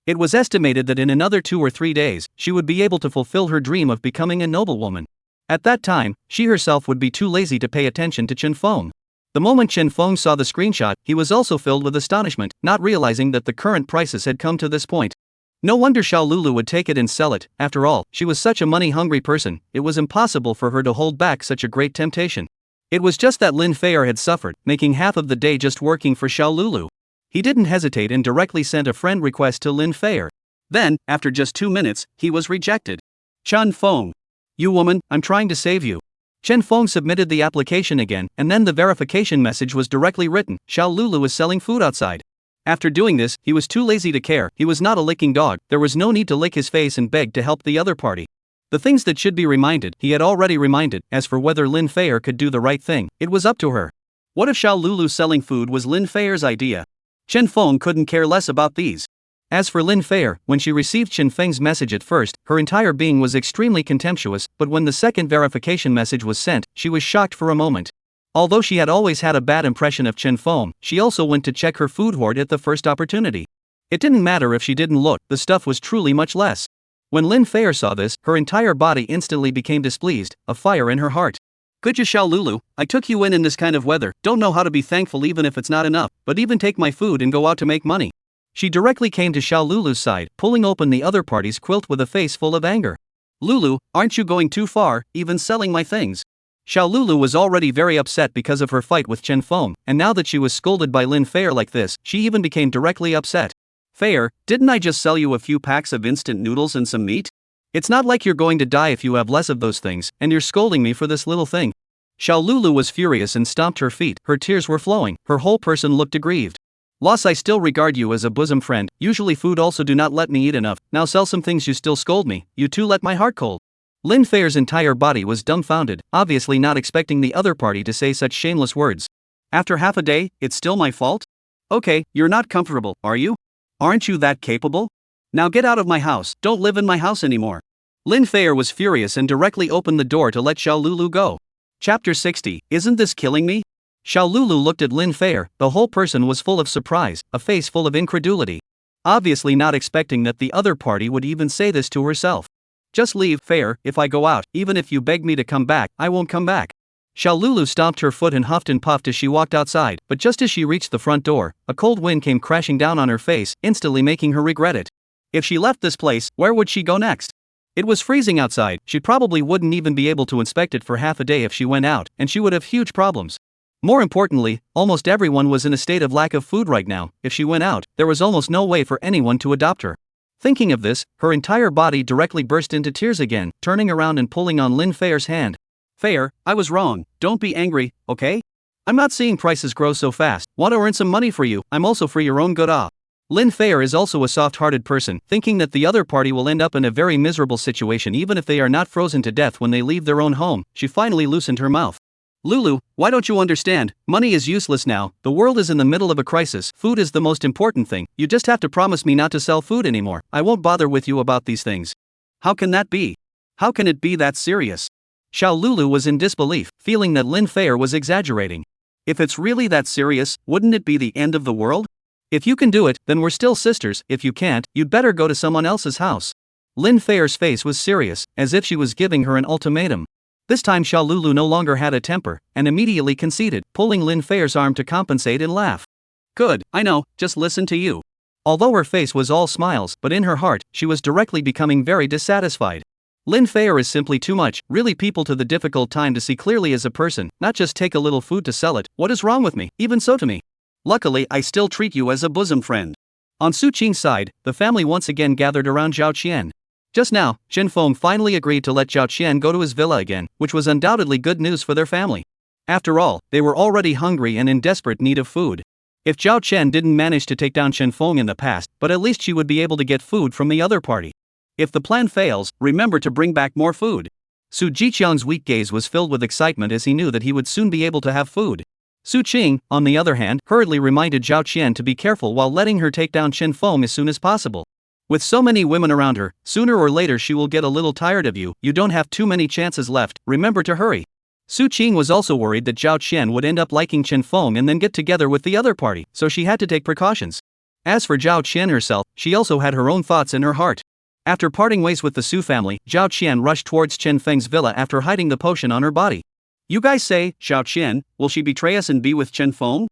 It was estimated that in another 2 or 3 days, she would be able to fulfill her dream of becoming a noblewoman. At that time, she herself would be too lazy to pay attention to Chen Feng. The moment Chen Feng saw the screenshot, he was also filled with astonishment, not realizing that the current prices had come to this point. No wonder Xiao Lulu would take it and sell it. After all, she was such a money-hungry person, it was impossible for her to hold back such a great temptation. It was just that Lin Feier had suffered, making half of the day just working for Xiao Lulu. He didn't hesitate and directly sent a friend request to Lin Feier. Then, after just 2 minutes, he was rejected. Chen Feng. You woman, I'm trying to save you. Chen Feng submitted the application again, and then the verification message was directly written, Xiao Lulu is selling food outside. After doing this, he was too lazy to care. He was not a licking dog. There was no need to lick his face and beg to help the other party. The things that should be reminded, he had already reminded. As for whether Lin Feier could do the right thing, it was up to her. What if Xiao Lulu selling food was Lin Feier's idea? Chen Feng couldn't care less about these. As for Lin Feier, when she received Chen Feng's message at first, her entire being was extremely contemptuous, but when the second verification message was sent, she was shocked for a moment. Although she had always had a bad impression of Chen Feng, she also went to check her food hoard at the first opportunity. It didn't matter if she didn't look, the stuff was truly much less. When Lin Feier saw this, her entire body instantly became displeased, a fire in her heart. Could you, Xiao Lulu? I took you in this kind of weather, don't know how to be thankful even if it's not enough, but even take my food and go out to make money. She directly came to Xiao Lulu's side, pulling open the other party's quilt with a face full of anger. Lulu, aren't you going too far, even selling my things? Xiao Lulu was already very upset because of her fight with Chen Feng, and now that she was scolded by Lin Feier like this, she even became directly upset. Feier, didn't I just sell you a few packs of instant noodles and some meat? It's not like you're going to die if you have less of those things, and you're scolding me for this little thing. Xiao Lulu was furious and stomped her feet, her tears were flowing, her whole person looked aggrieved. Loss, I still regard you as a bosom friend, usually food also do not let me eat enough, now sell some things you still scold me, you too let my heart cold. Lin Feier's entire body was dumbfounded, obviously not expecting the other party to say such shameless words. After half a day, it's still my fault? Okay, you're not comfortable, are you? Aren't you that capable? Now get out of my house, don't live in my house anymore. Lin Feier was furious and directly opened the door to let Xiao Lulu go. Chapter 60, Isn't this killing me? Xiao Lulu looked at Lin Feier, the whole person was full of surprise, a face full of incredulity. Obviously not expecting that the other party would even say this to herself. Just leave, Feier, if I go out, even if you beg me to come back, I won't come back. Xiao Lulu stomped her foot and huffed and puffed as she walked outside, but just as she reached the front door, a cold wind came crashing down on her face, instantly making her regret it. If she left this place, where would she go next? It was freezing outside, she probably wouldn't even be able to inspect it for half a day if she went out, and she would have huge problems. More importantly, almost everyone was in a state of lack of food right now. If she went out, there was almost no way for anyone to adopt her. Thinking of this, her entire body directly burst into tears again, turning around and pulling on Lin Feier's hand. Feier, I was wrong, don't be angry, okay? I'm not seeing prices grow so fast, want to earn some money for you, I'm also for your own good. Lin Feier is also a soft-hearted person, thinking that the other party will end up in a very miserable situation even if they are not frozen to death when they leave their own home. She finally loosened her mouth. Lulu, why don't you understand? Money is useless now, the world is in the middle of a crisis, food is the most important thing, you just have to promise me not to sell food anymore, I won't bother with you about these things. How can that be? How can it be that serious? Xiao Lulu was in disbelief, feeling that Lin Feier was exaggerating. If it's really that serious, wouldn't it be the end of the world? If you can do it, then we're still sisters. If you can't, you'd better go to someone else's house. Lin Feier's face was serious, as if she was giving her an ultimatum. This time Xiao Lulu no longer had a temper, and immediately conceded, pulling Lin Feier's arm to compensate and laugh. Good, I know, just listen to you. Although her face was all smiles, but in her heart, she was directly becoming very dissatisfied. Lin Feier is simply too much, really people to the difficult time to see clearly as a person, not just take a little food to sell it. What is wrong with me? Even so to me. Luckily, I still treat you as a bosom friend. On Su Qing's side, the family once again gathered around Zhao Qian. Just now, Chen Feng finally agreed to let Zhao Qian go to his villa again, which was undoubtedly good news for their family. After all, they were already hungry and in desperate need of food. If Zhao Qian didn't manage to take down Chen Feng in the past, but at least she would be able to get food from the other party. If the plan fails, remember to bring back more food. Su Jiqiang's weak gaze was filled with excitement as he knew that he would soon be able to have food. Su Qing, on the other hand, hurriedly reminded Zhao Qian to be careful while letting her take down Chen Feng as soon as possible. With so many women around her, sooner or later she will get a little tired of you. You don't have too many chances left, remember to hurry. Su Qing was also worried that Zhao Qian would end up liking Chen Feng and then get together with the other party, so she had to take precautions. As for Zhao Qian herself, she also had her own thoughts in her heart. After parting ways with the Su family, Zhao Qian rushed towards Chen Feng's villa after hiding the potion on her body. You guys say, Zhao Qian, will she betray us and be with Chen Feng?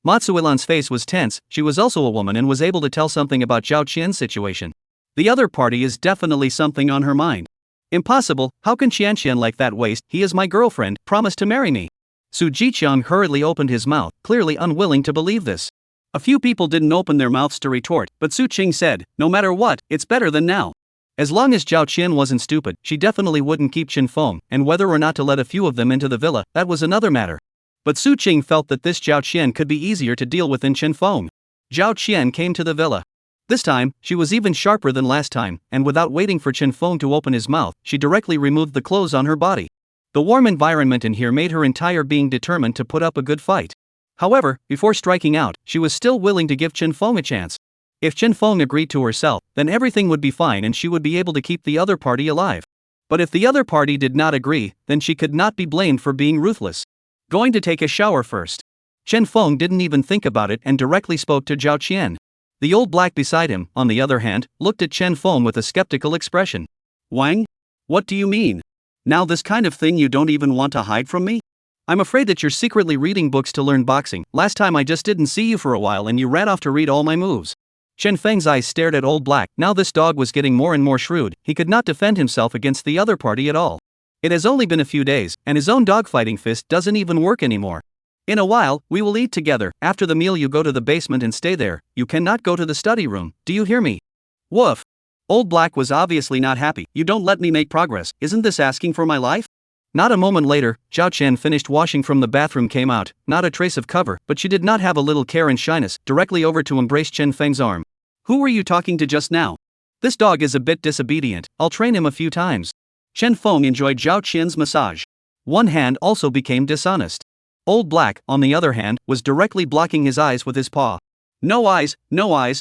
Matsuilan's face was tense. She was also a woman and was able to tell something about Zhao Qian's situation. The other party is definitely something on her mind. Impossible, how can Qianqian like that waste? He is my girlfriend, promised to marry me. Su Jiqiang hurriedly opened his mouth, clearly unwilling to believe this. A few people didn't open their mouths to retort, but Su Qing said, no matter what, it's better than now. As long as Zhao Qian wasn't stupid, she definitely wouldn't keep Chen Feng, and whether or not to let a few of them into the villa, that was another matter. But Su Qing felt that this Zhao Qian could be easier to deal with than Chen Feng. Zhao Qian came to the villa. This time, she was even sharper than last time, and without waiting for Chen Feng to open his mouth, she directly removed the clothes on her body. The warm environment in here made her entire being determined to put up a good fight. However, before striking out, she was still willing to give Chen Feng a chance. If Chen Feng agreed to herself, then everything would be fine and she would be able to keep the other party alive. But if the other party did not agree, then she could not be blamed for being ruthless. Going to take a shower first. Chen Feng didn't even think about it and directly spoke to Zhao Qian. The old black beside him, on the other hand, looked at Chen Feng with a skeptical expression. Wang? What do you mean? Now this kind of thing you don't even want to hide from me? I'm afraid that you're secretly reading books to learn boxing. Last time I just didn't see you for a while and you ran off to read all my moves. Chen Feng's eyes stared at old black. Now this dog was getting more and more shrewd. He could not defend himself against the other party at all. It has only been a few days, and his own dogfighting fist doesn't even work anymore. In a while, we will eat together. After the meal you go to the basement and stay there. You cannot go to the study room, do you hear me? Woof. Old Black was obviously not happy. You don't let me make progress, isn't this asking for my life? Not a moment later, Zhao Qian finished washing from the bathroom came out, not a trace of cover, but she did not have a little care and shyness, directly over to embrace Chen Feng's arm. Who were you talking to just now? This dog is a bit disobedient, I'll train him a few times. Chen Feng enjoyed Zhao Qian's massage. One hand also became dishonest. Old Black, on the other hand, was directly blocking his eyes with his paw. No eyes,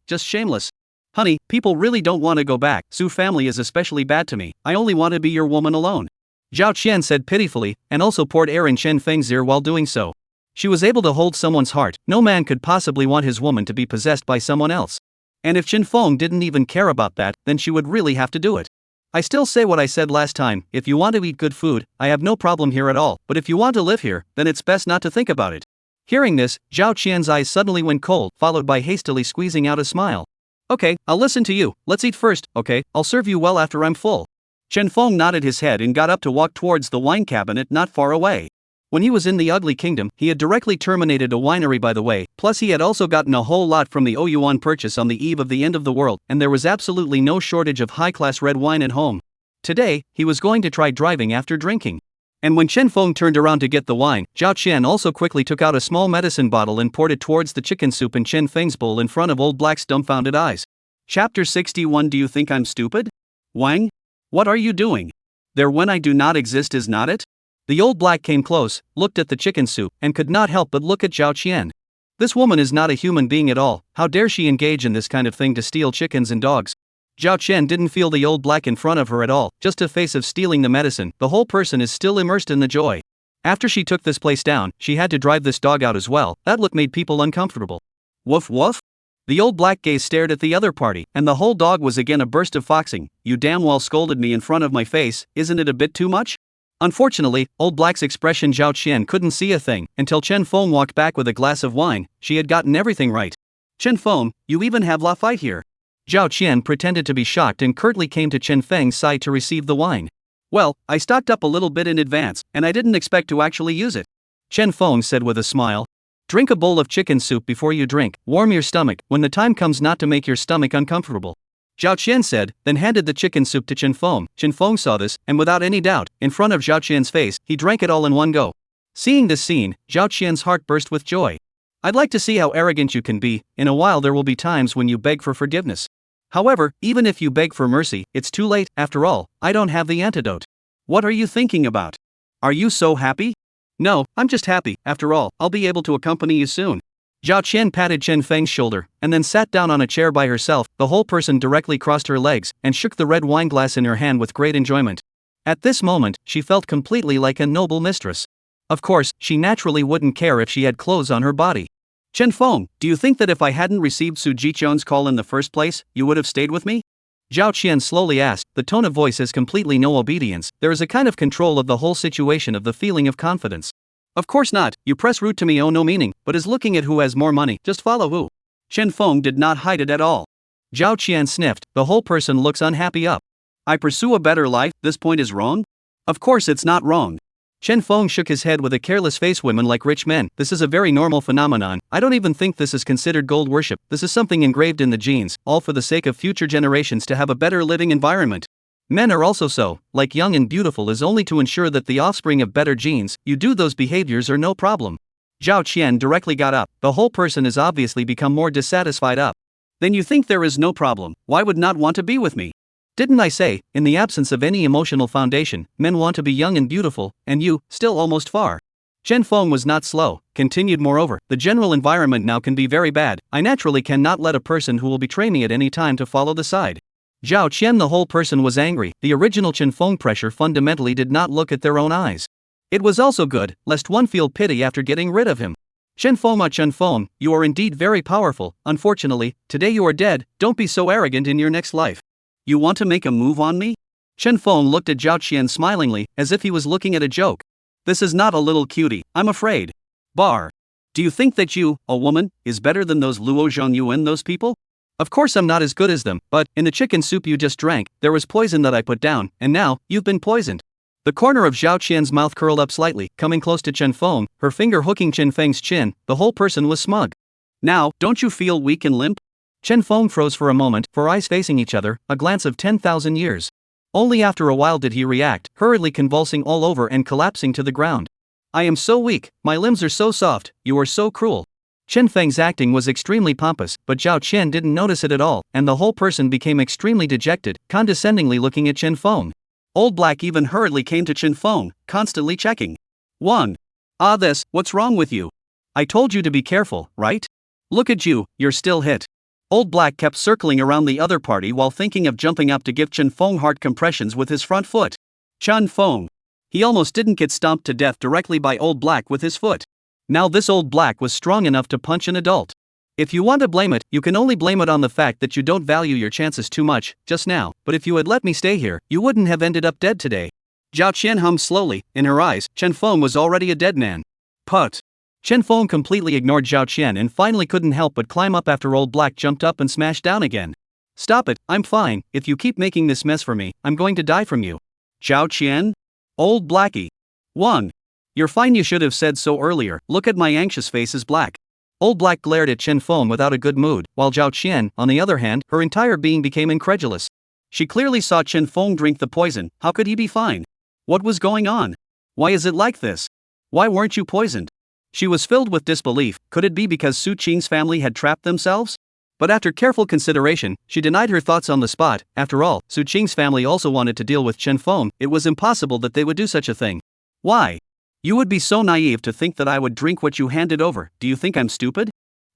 just shameless. Honey, people really don't want to go back. Su family is especially bad to me. I only want to be your woman alone. Zhao Qian said pitifully, and also poured air in Chen Feng's ear while doing so. She was able to hold someone's heart. No man could possibly want his woman to be possessed by someone else. And if Chen Feng didn't even care about that, then she would really have to do it. I still say what I said last time, if you want to eat good food, I have no problem here at all, but if you want to live here, then it's best not to think about it. Hearing this, Zhao Qian's eyes suddenly went cold, followed by hastily squeezing out a smile. Okay, I'll listen to you, let's eat first, okay, I'll serve you well after I'm full. Chen Feng nodded his head and got up to walk towards the wine cabinet not far away. When he was in the Ugly Kingdom, he had directly terminated a winery by the way, plus he had also gotten a whole lot from the Ouyuan purchase on the eve of the end of the world, and there was absolutely no shortage of high-class red wine at home. Today, he was going to try driving after drinking. And when Chen Feng turned around to get the wine, Zhao Qian also quickly took out a small medicine bottle and poured it towards the chicken soup in Chen Feng's bowl in front of Old Black's dumbfounded eyes. Chapter 61. Do you think I'm stupid? Wang? What are you doing? There when I do not exist is not it? The Old Black came close, looked at the chicken soup, and could not help but look at Zhao Qian. This woman is not a human being at all. How dare she engage in this kind of thing to steal chickens and dogs? Zhao Qian didn't feel the Old Black in front of her at all, just a face of stealing the medicine. The whole person is still immersed in the joy. After she took this place down, she had to drive this dog out as well. That look made people uncomfortable. Woof woof? The old black gaze stared at the other party, and the whole dog was again a burst of foxing. You damn well scolded me in front of my face, isn't it a bit too much? Unfortunately, old black's expression Zhao Qian couldn't see a thing until Chen Feng walked back with a glass of wine. She had gotten everything right. Chen Feng, you even have la fight here. Zhao Qian pretended to be shocked and curtly came to Chen Feng's side to receive the wine. Well, I stocked up a little bit in advance, and I didn't expect to actually use it. Chen Feng said with a smile. Drink a bowl of chicken soup before you drink, warm your stomach when the time comes not to make your stomach uncomfortable. Zhao Qian said, then handed the chicken soup to Chen Feng. Chen Feng saw this, and without any doubt, in front of Zhao Qian's face, he drank it all in one go. Seeing this scene, Zhao Qian's heart burst with joy. I'd like to see how arrogant you can be. In a while there will be times when you beg for forgiveness. However, even if you beg for mercy, it's too late. After all, I don't have the antidote. What are you thinking about? Are you so happy? No, I'm just happy. After all, I'll be able to accompany you soon. Zhao Qian patted Chen Feng's shoulder, and then sat down on a chair by herself. The whole person directly crossed her legs, and shook the red wine glass in her hand with great enjoyment. At this moment, she felt completely like a noble mistress. Of course, she naturally wouldn't care if she had clothes on her body. Chen Feng, do you think that if I hadn't received Su Jiqian's call in the first place, you would have stayed with me? Zhao Qian slowly asked. The tone of voice has completely no obedience. There is a kind of control of the whole situation, of the feeling of confidence. Of course not. You press root to me, oh no meaning, but is looking at who has more money. Just follow who. Chen Feng did not hide it at all. Zhao Qian sniffed. The whole person looks unhappy up. I pursue a better life. This point is wrong? Of course it's not wrong. Chen Feng shook his head with a careless face. Women like rich men. This is a very normal phenomenon. I don't even think this is considered gold worship. This is something engraved in the genes, all for the sake of future generations to have a better living environment. Men are also so, like young and beautiful, is only to ensure that the offspring of better genes, you do those behaviors or no problem. Zhao Qian directly got up. The whole person is obviously become more dissatisfied up. Then you think there is no problem? Why would not want to be with me? Didn't I say, in the absence of any emotional foundation, men want to be young and beautiful, and you, still almost far. Chen Feng was not slow, continued. Moreover, the general environment now can be very bad. I naturally cannot let a person who will betray me at any time to follow the side. Zhao Qian, the whole person was angry. The original Chen Feng pressure fundamentally did not look at their own eyes. It was also good, lest one feel pity after getting rid of him. Chen Feng, you are indeed very powerful. Unfortunately, today you are dead. Don't be so arrogant in your next life. You want to make a move on me? Chen Feng looked at Zhao Qian smilingly, as if he was looking at a joke. This is not a little cutie, I'm afraid. Bar. Do you think that you, a woman, is better than those Luo Zhongyuan, those people? Of course I'm not as good as them, but, in the chicken soup you just drank, there was poison that I put down, and now, you've been poisoned. The corner of Zhao Qian's mouth curled up slightly, coming close to Chen Feng, her finger hooking Chen Feng's chin. The whole person was smug. Now, don't you feel weak and limp? Chen Feng froze for a moment, for eyes facing each other, a glance of 10,000 years. Only after a while did he react, hurriedly convulsing all over and collapsing to the ground. I am so weak, my limbs are so soft, you are so cruel. Chen Feng's acting was extremely pompous, but Zhao Qian didn't notice it at all, and the whole person became extremely dejected, condescendingly looking at Chen Feng. Old Black even hurriedly came to Chen Feng, constantly checking. 1. Ah, what's wrong with you? I told you to be careful, right? Look at you, you're still hit. Old Black kept circling around the other party while thinking of jumping up to give Chen Feng heart compressions with his front foot. Chen Feng. He almost didn't get stomped to death directly by Old Black with his foot. Now this Old Black was strong enough to punch an adult. If you want to blame it, you can only blame it on the fact that you don't value your chances too much, just now, but if you had let me stay here, you wouldn't have ended up dead today. Zhao Qian hummed slowly. In her eyes, Chen Feng was already a dead man. Put. Chen Feng completely ignored Zhao Qian and finally couldn't help but climb up after Old Black jumped up and smashed down again. Stop it, I'm fine. If you keep making this mess for me, I'm going to die from you. Zhao Qian? Old Blackie. 1. You're fine, you should have said so earlier. Look at my anxious face is black. Old Black glared at Chen Feng without a good mood, while Zhao Qian, on the other hand, her entire being became incredulous. She clearly saw Chen Feng drink the poison. How could he be fine? What was going on? Why is it like this? Why weren't you poisoned? She was filled with disbelief. Could it be because Su Qing's family had trapped themselves? But after careful consideration, she denied her thoughts on the spot. After all, Su Qing's family also wanted to deal with Chen Feng. It was impossible that they would do such a thing. Why? You would be so naive to think that I would drink what you handed over. Do you think I'm stupid?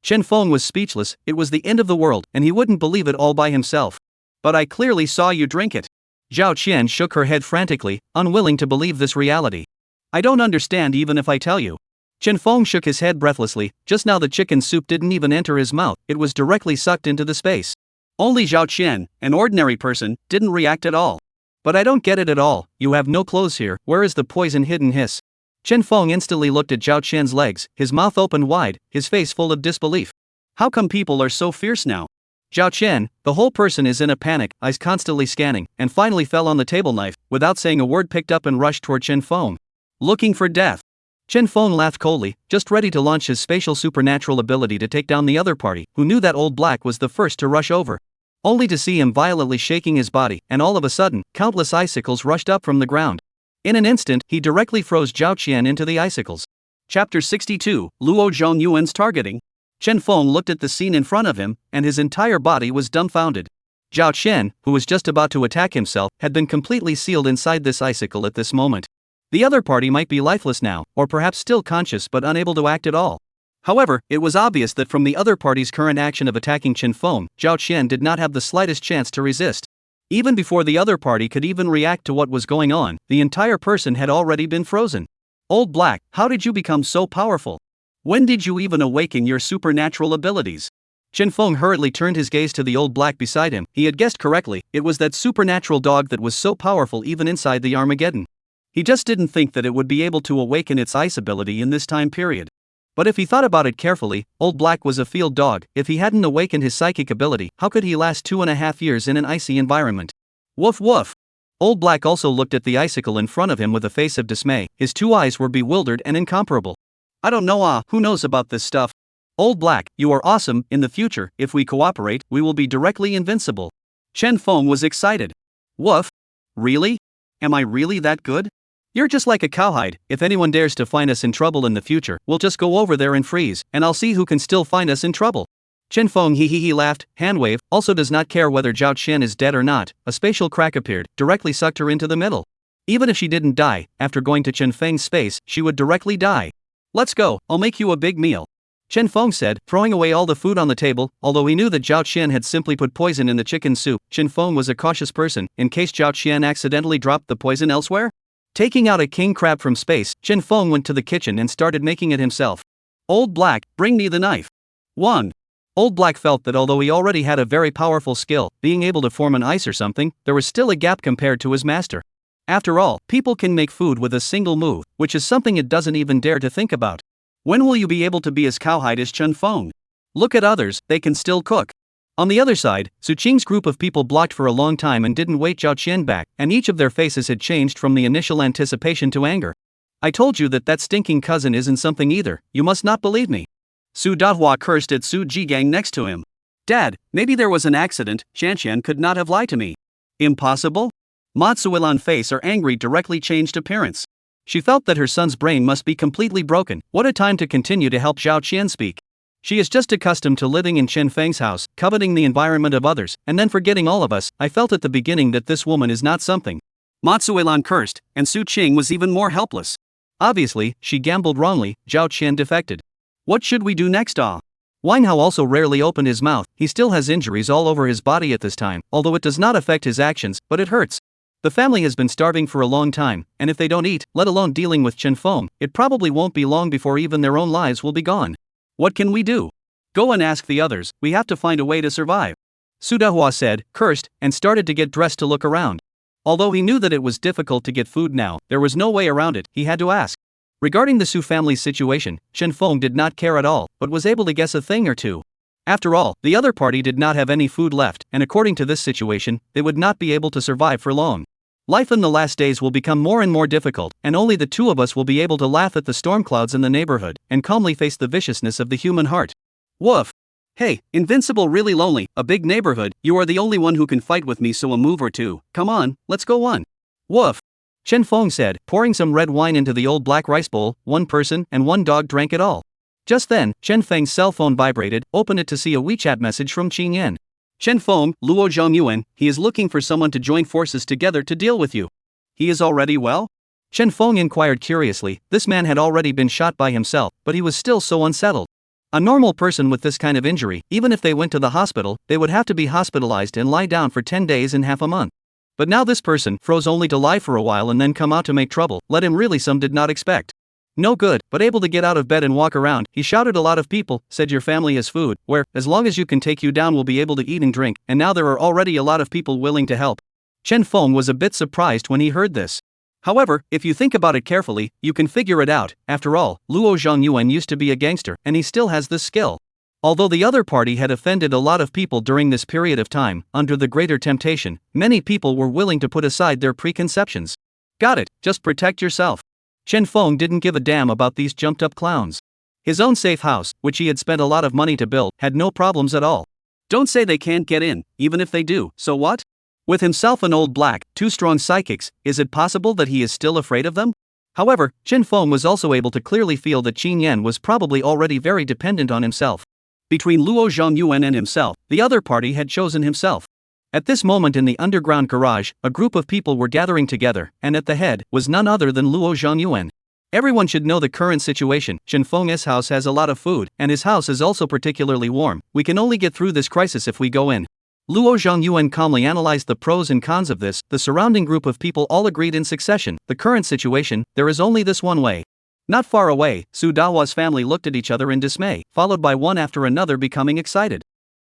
Chen Feng was speechless. It was the end of the world, and he wouldn't believe it all by himself. But I clearly saw you drink it. Zhao Qian shook her head frantically, unwilling to believe this reality. I don't understand even if I tell you. Chen Feng shook his head breathlessly. Just now the chicken soup didn't even enter his mouth, it was directly sucked into the space. Only Zhao Qian, an ordinary person, didn't react at all. But I don't get it at all, you have no clothes here, where is the poison hidden? Hiss. Chen Feng instantly looked at Zhao Qian's legs, his mouth opened wide, his face full of disbelief. How come people are so fierce now? Zhao Qian, the whole person is in a panic, eyes constantly scanning, and finally fell on the table knife, without saying a word picked up and rushed toward Chen Feng. Looking for death. Chen Feng laughed coldly, just ready to launch his spatial supernatural ability to take down the other party, who knew that old black was the first to rush over. Only to see him violently shaking his body, and all of a sudden, countless icicles rushed up from the ground. In an instant, he directly froze Zhao Qian into the icicles. Chapter 62, Luo Zhongyuan's Targeting. Chen Feng looked at the scene in front of him, and his entire body was dumbfounded. Zhao Qian, who was just about to attack himself, had been completely sealed inside this icicle at this moment. The other party might be lifeless now, or perhaps still conscious but unable to act at all. However, it was obvious that from the other party's current action of attacking Chen Feng, Zhao Qian did not have the slightest chance to resist. Even before the other party could even react to what was going on, the entire person had already been frozen. Old Black, how did you become so powerful? When did you even awaken your supernatural abilities? Chen Feng hurriedly turned his gaze to the old black beside him. He had guessed correctly, it was that supernatural dog that was so powerful even inside the Armageddon. He just didn't think that it would be able to awaken its ice ability in this time period. But if he thought about it carefully, Old Black was a field dog. If he hadn't awakened his psychic ability, how could he last 2.5 years in an icy environment? Woof woof. Old Black also looked at the icicle in front of him with a face of dismay. His two eyes were bewildered and incomparable. I don't know, who knows about this stuff? Old Black, you are awesome. In the future, if we cooperate, we will be directly invincible. Chen Feng was excited. Woof. Really? Am I really that good? You're just like a cowhide. If anyone dares to find us in trouble in the future, we'll just go over there and freeze, and I'll see who can still find us in trouble. Chen Feng he laughed, handwave, also does not care whether Zhao Qian is dead or not. A spatial crack appeared, directly sucked her into the middle. Even if she didn't die, after going to Chen Feng's space, she would directly die. Let's go, I'll make you a big meal. Chen Feng said, throwing away all the food on the table. Although he knew that Zhao Qian had simply put poison in the chicken soup, Chen Feng was a cautious person, in case Zhao Qian accidentally dropped the poison elsewhere. Taking out a king crab from space, Chen Feng went to the kitchen and started making it himself. Old Black, bring me the knife. 1. Old Black felt that although he already had a very powerful skill, being able to form an ice or something, there was still a gap compared to his master. After all, people can make food with a single move, which is something it doesn't even dare to think about. When will you be able to be as cowhide as Chen Feng? Look at others, they can still cook. On the other side, Su Qing's group of people blocked for a long time and didn't wait Zhao Qian back, and each of their faces had changed from the initial anticipation to anger. I told you that stinking cousin isn't something either, you must not believe me. Su Dahua cursed at Su Jigang next to him. Dad, maybe there was an accident, Qian could not have lied to me. Impossible? Ma Tsuilan's face or angry directly changed appearance. She felt that her son's brain must be completely broken. What a time to continue to help Zhao Qian speak. She is just accustomed to living in Chen Feng's house, coveting the environment of others, and then forgetting all of us. I felt at the beginning that this woman is not something. Ma Tsuilan cursed, and Su Qing was even more helpless. Obviously, she gambled wrongly. Zhao Qian defected. What should we do next? Manhwa also rarely opened his mouth. He still has injuries all over his body at this time, although it does not affect his actions, but it hurts. The family has been starving for a long time, and if they don't eat, let alone dealing with Chen Feng, it probably won't be long before even their own lives will be gone. What can we do? Go and ask the others, we have to find a way to survive. Su Dahua said, cursed, and started to get dressed to look around. Although he knew that it was difficult to get food now, there was no way around it, he had to ask. Regarding the Su family's situation, Chen Feng did not care at all, but was able to guess a thing or two. After all, the other party did not have any food left, and according to this situation, they would not be able to survive for long. Life in the last days will become more and more difficult, and only the two of us will be able to laugh at the storm clouds in the neighborhood, and calmly face the viciousness of the human heart. Woof. Hey, Invincible really lonely, a big neighborhood, you are the only one who can fight with me, so a move or two, come on, let's go on. Woof. Chen Feng said, pouring some red wine into the old black rice bowl. One person and one dog drank it all. Just then, Chen Feng's cell phone vibrated, opened it to see a WeChat message from Qing Yan. Chen Feng, Luo Zhongyuan, he is looking for someone to join forces together to deal with you. He is already well? Chen Feng inquired curiously. This man had already been shot by himself, but he was still so unsettled. A normal person with this kind of injury, even if they went to the hospital, they would have to be hospitalized and lie down for 10 days and half a month. But now this person froze only to lie for a while and then come out to make trouble. Let him really, some did not expect. No good, but able to get out of bed and walk around. He shouted. A lot of people said your family has food, where, as long as you can take you down, we'll be able to eat and drink, and now there are already a lot of people willing to help. Chen Feng was a bit surprised when he heard this. However, if you think about it carefully, you can figure it out. After all, Luo Zhongyuan used to be a gangster, and he still has this skill. Although the other party had offended a lot of people during this period of time, under the greater temptation, many people were willing to put aside their preconceptions. Got it, just protect yourself. Chen Feng didn't give a damn about these jumped-up clowns. His own safe house, which he had spent a lot of money to build, had no problems at all. Don't say they can't get in, even if they do, so what? With himself and Old Black, two strong psychics, is it possible that he is still afraid of them? However, Chen Feng was also able to clearly feel that Qin Yan was probably already very dependent on himself. Between Luo Zhongyuan and himself, the other party had chosen himself. At this moment in the underground garage, a group of people were gathering together, and at the head was none other than Luo Zhongyuan. Everyone should know the current situation. Chen Feng's house has a lot of food, and his house is also particularly warm. We can only get through this crisis if we go in. Luo Zhongyuan calmly analyzed the pros and cons of this. The surrounding group of people all agreed in succession. The current situation, there is only this one way. Not far away, Su Dahua's family looked at each other in dismay, followed by one after another becoming excited.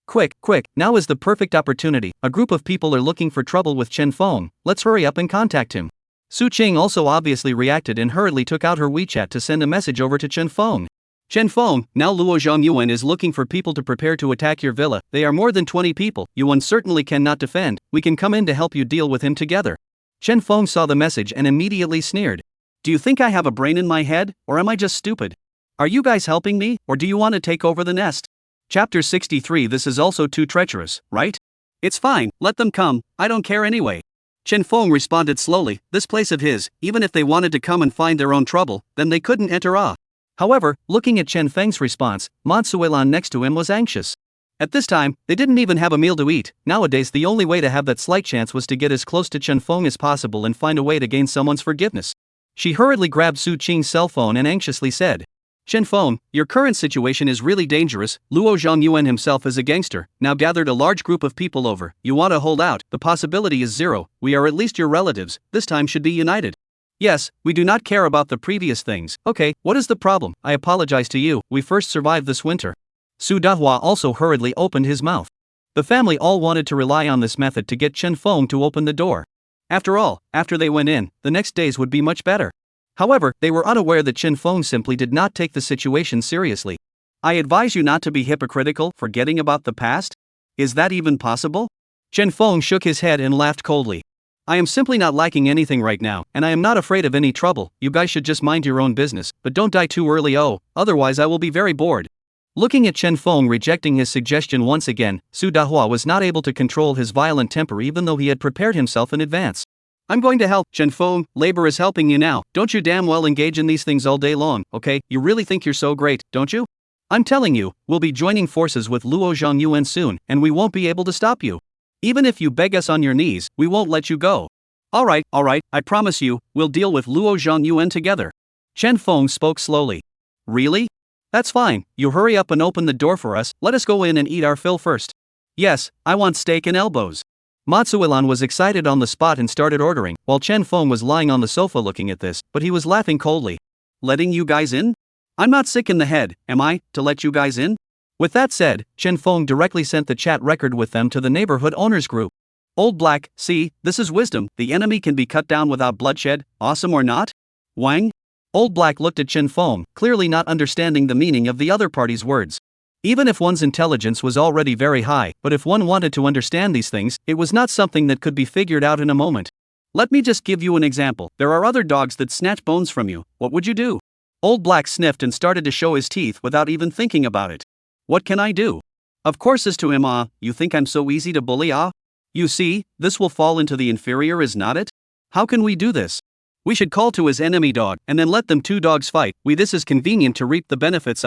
Quick, now is the perfect opportunity. A group of people are looking for trouble with Chen Feng. Let's hurry up and contact him. Su Qing also obviously reacted and hurriedly took out her WeChat to send a message over to Chen Feng. Chen Feng, now Luo Zhongyuan is looking for people to prepare to attack your villa. They are more than 20 people. Yuan certainly cannot defend. We can come in to help you deal with him together. Chen Feng saw the message and immediately sneered. Do you think I have a brain in my head, or am I just stupid? Are you guys helping me, or do you want to take over the nest? Chapter 63. This is also too treacherous, right? It's fine, let them come, I don't care anyway. Chen Feng responded slowly. This place of his, even if they wanted to come and find their own trouble, then they couldn't enter. However, looking at Chen Feng's response, Mansuelan next to him was anxious. At this time, they didn't even have a meal to eat. Nowadays the only way to have that slight chance was to get as close to Chen Feng as possible and find a way to gain someone's forgiveness. She hurriedly grabbed Su Qing's cell phone and anxiously said, Chen Feng, your current situation is really dangerous. Luo Zhongyuan himself is a gangster, now gathered a large group of people over. You want to hold out, the possibility is zero. We are at least your relatives, this time should be united. Yes, we do not care about the previous things. Okay, what is the problem? I apologize to you, we first survived this winter. Su Dahua also hurriedly opened his mouth. The family all wanted to rely on this method to get Chen Feng to open the door. After all, after they went in, the next days would be much better. However, they were unaware that Chen Feng simply did not take the situation seriously. I advise you not to be hypocritical, forgetting about the past? Is that even possible? Chen Feng shook his head and laughed coldly. I am simply not liking anything right now, and I am not afraid of any trouble. You guys should just mind your own business, but don't die too early, otherwise I will be very bored. Looking at Chen Feng rejecting his suggestion once again, Su Dahua was not able to control his violent temper even though he had prepared himself in advance. I'm going to help, Chen Feng, labor is helping you now. Don't you damn well engage in these things all day long, okay? You really think you're so great, don't you? I'm telling you, we'll be joining forces with Luo Zhongyuan soon, and we won't be able to stop you. Even if you beg us on your knees, we won't let you go. Alright, I promise you, we'll deal with Luo Zhongyuan together. Chen Feng spoke slowly. Really? That's fine, you hurry up and open the door for us, let us go in and eat our fill first. Yes, I want steak and elbows. Matsuelan was excited on the spot and started ordering, while Chen Feng was lying on the sofa looking at this, but he was laughing coldly. Letting you guys in? I'm not sick in the head, am I, to let you guys in? With that said, Chen Feng directly sent the chat record with them to the neighborhood owners group. Old Black, see, this is wisdom, the enemy can be cut down without bloodshed, awesome or not? Wang? Old Black looked at Chen Feng, clearly not understanding the meaning of the other party's words. Even if one's intelligence was already very high, but if one wanted to understand these things, it was not something that could be figured out in a moment. Let me just give you an example. There are other dogs that snatch bones from you. What would you do? Old Black sniffed and started to show his teeth without even thinking about it. What can I do? Of course, as to him, you think I'm so easy to bully, You see, this will fall into the inferior, is not it? How can we do this? We should call to his enemy dog, and then let them two dogs fight. This is convenient to reap the benefits,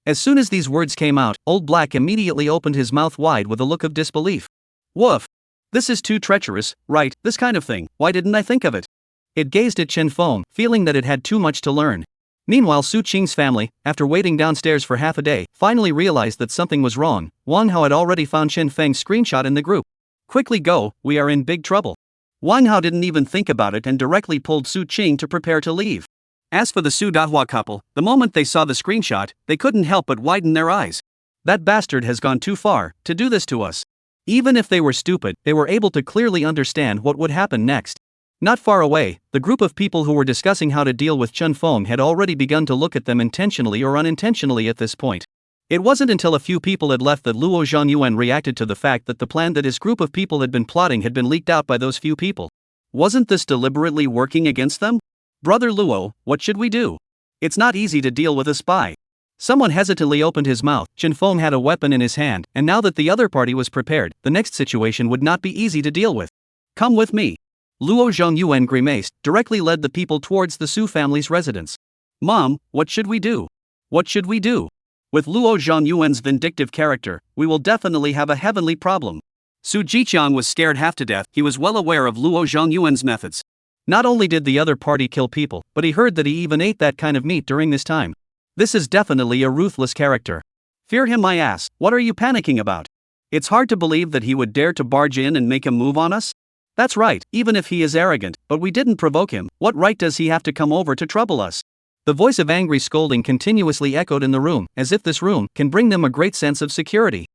As soon as these words came out, Old Black immediately opened his mouth wide with a look of disbelief. Woof! This is too treacherous, right, this kind of thing, why didn't I think of it? It gazed at Chen Feng, feeling that it had too much to learn. Meanwhile, Su Qing's family, after waiting downstairs for half a day, finally realized that something was wrong. Wang Hao had already found Chen Feng's screenshot in the group. Quickly go, we are in big trouble. Wang Hao didn't even think about it and directly pulled Su Qing to prepare to leave. As for the Su Dahua couple, the moment they saw the screenshot, they couldn't help but widen their eyes. That bastard has gone too far to do this to us. Even if they were stupid, they were able to clearly understand what would happen next. Not far away, the group of people who were discussing how to deal with Chen Feng had already begun to look at them intentionally or unintentionally at this point. It wasn't until a few people had left that Luo Zhongyuan reacted to the fact that the plan that his group of people had been plotting had been leaked out by those few people. Wasn't this deliberately working against them? Brother Luo, what should we do? It's not easy to deal with a spy. Someone hesitantly opened his mouth. Chen Feng had a weapon in his hand, and now that the other party was prepared, the next situation would not be easy to deal with. Come with me. Luo Zhongyuan grimaced, directly led the people towards the Su family's residence. Mom, what should we do? What should we do? With Luo Zhongyuan's vindictive character, we will definitely have a heavenly problem. Su Jiqiang was scared half to death. He was well aware of Luo Zhongyuan's methods. Not only did the other party kill people, but he heard that he even ate that kind of meat during this time. This is definitely a ruthless character. Fear him, my ass. What are you panicking about? It's hard to believe that he would dare to barge in and make a move on us. That's right, even if he is arrogant, but we didn't provoke him, what right does he have to come over to trouble us? The voice of angry scolding continuously echoed in the room, as if this room can bring them a great sense of security.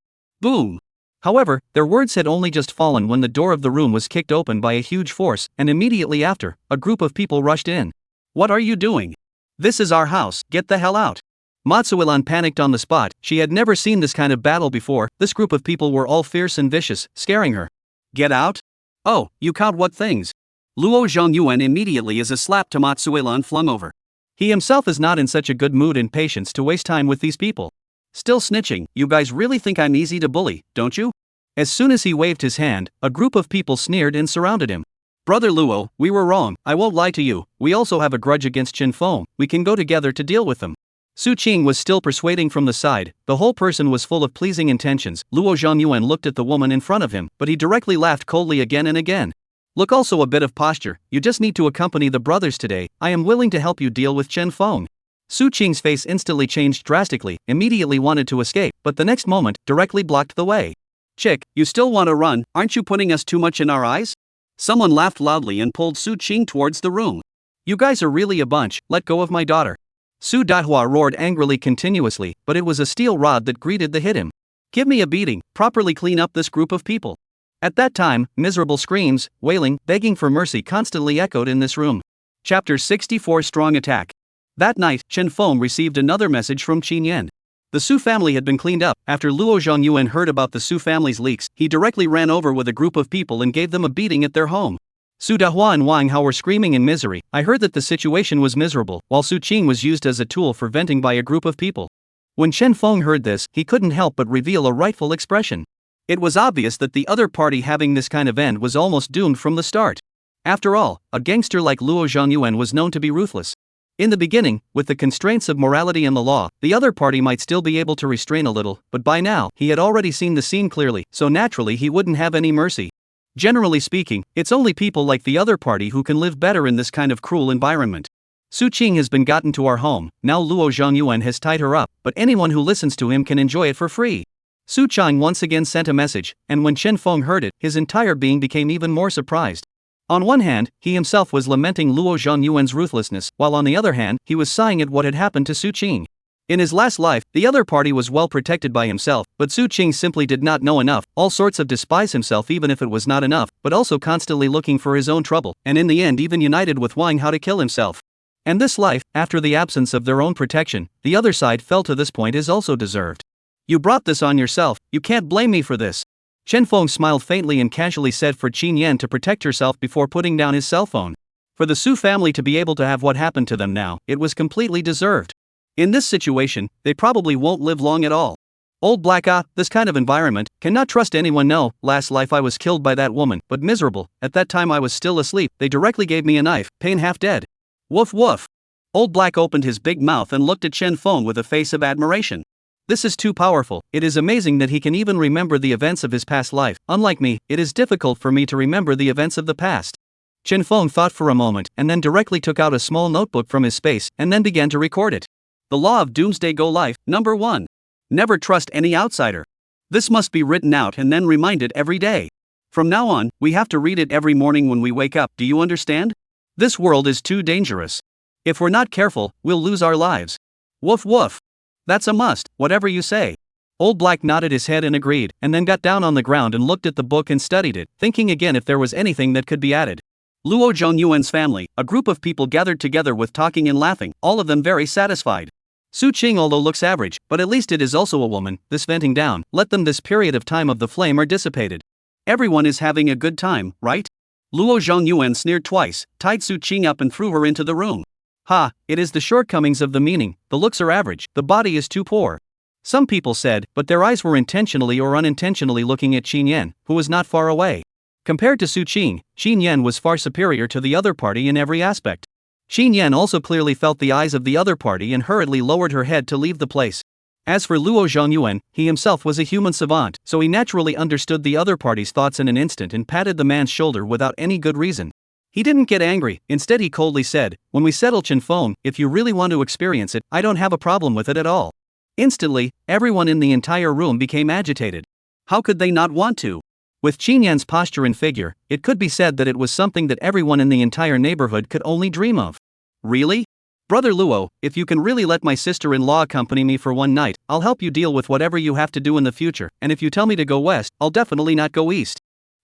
Boom! However, their words had only just fallen when the door of the room was kicked open by a huge force, and immediately after, a group of people rushed in. What are you doing? This is our house, get the hell out. Matsuilan panicked on the spot. She had never seen this kind of battle before. This group of people were all fierce and vicious, scaring her. Get out? Oh, you count what things? Luo Zhongyuan immediately as a slap to Matsuilan flung over. He himself is not in such a good mood and patience to waste time with these people. Still snitching, you guys really think I'm easy to bully, don't you? As soon as he waved his hand, a group of people sneered and surrounded him. Brother Luo, we were wrong, I won't lie to you, we also have a grudge against Chen Feng, we can go together to deal with them. Su Qing was still persuading from the side. The whole person was full of pleasing intentions. Luo Zhongyuan looked at the woman in front of him, but he directly laughed coldly again and again. Look, also a bit of posture, you just need to accompany the brothers today, I am willing to help you deal with Chen Feng. Su Qing's face instantly changed drastically, immediately wanted to escape, but the next moment, directly blocked the way. Chick, you still want to run, aren't you putting us too much in our eyes? Someone laughed loudly and pulled Su Qing towards the room. You guys are really a bunch, let go of my daughter. Su Dahua roared angrily continuously, but it was a steel rod that greeted the hit him. Give me a beating, properly clean up this group of people. At that time, miserable screams, wailing, begging for mercy constantly echoed in this room. Chapter 64 Strong Attack. That night, Chen Feng received another message from Qin Yan. The Su family had been cleaned up. After Luo Zhongyuan heard about the Su family's leaks, he directly ran over with a group of people and gave them a beating at their home. Su Dahua and Wang Hao were screaming in misery. I heard that the situation was miserable, while Su Qing was used as a tool for venting by a group of people. When Chen Feng heard this, he couldn't help but reveal a rightful expression. It was obvious that the other party having this kind of end was almost doomed from the start. After all, a gangster like Luo Zhongyuan was known to be ruthless. In the beginning, with the constraints of morality and the law, the other party might still be able to restrain a little, but by now, he had already seen the scene clearly, so naturally he wouldn't have any mercy. Generally speaking, it's only people like the other party who can live better in this kind of cruel environment. Su Qing has been gotten to our home, now Luo Zhongyuan has tied her up, but anyone who listens to him can enjoy it for free. Su Chang once again sent a message, and when Chen Feng heard it, his entire being became even more surprised. On one hand, he himself was lamenting Luo Zhongyuan's ruthlessness, while on the other hand, he was sighing at what had happened to Su Qing. In his last life, the other party was well protected by himself, but Su Qing simply did not know enough, all sorts of despise himself even if it was not enough, but also constantly looking for his own trouble, and in the end even united with Wang Hao to kill himself. And this life, after the absence of their own protection, the other side fell to this point is also deserved. You brought this on yourself, you can't blame me for this. Chen Feng smiled faintly and casually said for Qin Yan to protect herself before putting down his cell phone. For the Su family to be able to have what happened to them now, it was completely deserved. In this situation, they probably won't live long at all. Old Black this kind of environment, cannot trust anyone. No, last life I was killed by that woman, but miserable, at that time I was still asleep, they directly gave me a knife, pain half dead. Woof woof. Old Black opened his big mouth and looked at Chen Feng with a face of admiration. This is too powerful, it is amazing that he can even remember the events of his past life. Unlike me, it is difficult for me to remember the events of the past. Chen Feng thought for a moment and then directly took out a small notebook from his space and then began to record it. The Law of Doomsday Go Life, number 1. Never trust any outsider. This must be written out and then reminded every day. From now on, we have to read it every morning when we wake up, do you understand? This world is too dangerous. If we're not careful, we'll lose our lives. Woof woof. That's a must, whatever you say. Old Black nodded his head and agreed, and then got down on the ground and looked at the book and studied it, thinking again if there was anything that could be added. Luo Zhongyuan's family, a group of people gathered together with talking and laughing, all of them very satisfied. Su Qing although looks average, but at least it is also a woman, this venting down, let them this period of time of the flame are dissipated. Everyone is having a good time, right? Luo Zhongyuan sneered twice, tied Su Qing up and threw her into the room. Ha, it is the shortcomings of the meaning, the looks are average, the body is too poor. Some people said, but their eyes were intentionally or unintentionally looking at Qin Yan, who was not far away. Compared to Su Qing, Qin Yan was far superior to the other party in every aspect. Qin Yan also clearly felt the eyes of the other party and hurriedly lowered her head to leave the place. As for Luo Zhongyuan, he himself was a human savant, so he naturally understood the other party's thoughts in an instant and patted the man's shoulder without any good reason. He didn't get angry, instead he coldly said, "When we settle Chen Feng, if you really want to experience it, I don't have a problem with it at all." Instantly, everyone in the entire room became agitated. How could they not want to? With Qin Yan's posture and figure, it could be said that it was something that everyone in the entire neighborhood could only dream of. Really? Brother Luo, if you can really let my sister-in-law accompany me for one night, I'll help you deal with whatever you have to do in the future, and if you tell me to go west, I'll definitely not go east.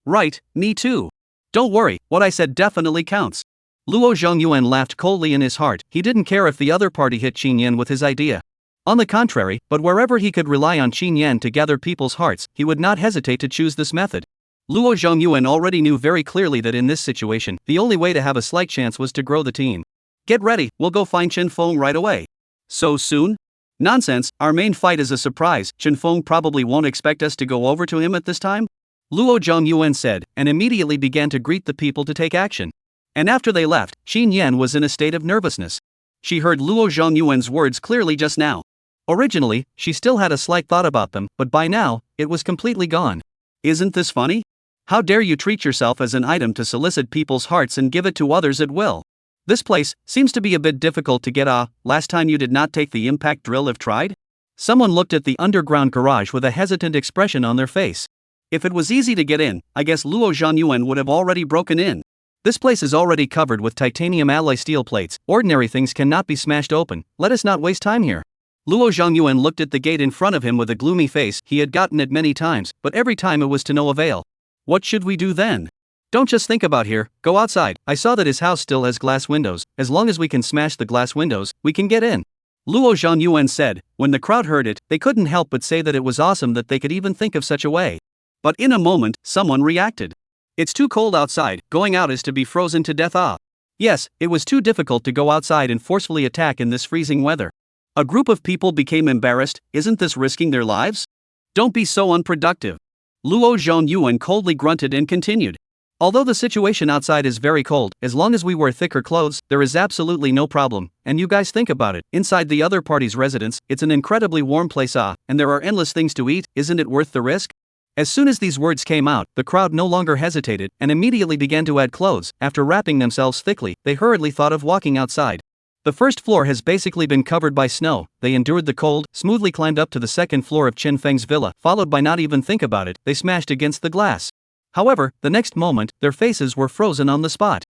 Right, me too. Don't worry, what I said definitely counts. Luo Zhongyuan laughed coldly in his heart, he didn't care if the other party hit Qin Yan with his idea. On the contrary, but wherever he could rely on Qin Yan to gather people's hearts, he would not hesitate to choose this method. Luo Zhongyuan already knew very clearly that in this situation, the only way to have a slight chance was to grow the team. Get ready, we'll go find Chen Feng right away. So soon? Nonsense, our main fight is a surprise, Chen Feng probably won't expect us to go over to him at this time? Luo Zhongyuan said, and immediately began to greet the people to take action. And after they left, Qin Yan was in a state of nervousness. She heard Luo Zhongyuan's words clearly just now. Originally, she still had a slight thought about them, but by now, it was completely gone. Isn't this funny? How dare you treat yourself as an item to solicit people's hearts and give it to others at will? This place seems to be a bit difficult to get. Last time you did not take the impact drill if tried? Someone looked at the underground garage with a hesitant expression on their face. If it was easy to get in, I guess Luo Zhongyuan would have already broken in. This place is already covered with titanium alloy steel plates, ordinary things cannot be smashed open, let us not waste time here. Luo Zhongyuan looked at the gate in front of him with a gloomy face, he had gotten it many times, but every time it was to no avail. What should we do then? Don't just think about here, go outside, I saw that his house still has glass windows, as long as we can smash the glass windows, we can get in. Luo Zhongyuan said. When the crowd heard it, they couldn't help but say that it was awesome that they could even think of such a way. But in a moment, someone reacted. It's too cold outside, going out is to be frozen to death. Yes, it was too difficult to go outside and forcefully attack in this freezing weather. A group of people became embarrassed, isn't this risking their lives? Don't be so unproductive. Luo Zhongyuan coldly grunted and continued. Although the situation outside is very cold, as long as we wear thicker clothes, there is absolutely no problem, and you guys think about it, inside the other party's residence, it's an incredibly warm place and there are endless things to eat, isn't it worth the risk? As soon as these words came out, the crowd no longer hesitated, and immediately began to add clothes. After wrapping themselves thickly, they hurriedly thought of walking outside. The first floor has basically been covered by snow, they endured the cold, smoothly climbed up to the second floor of Chen Feng's villa, followed by not even think about it, they smashed against the glass. However, the next moment, their faces were frozen on the spot.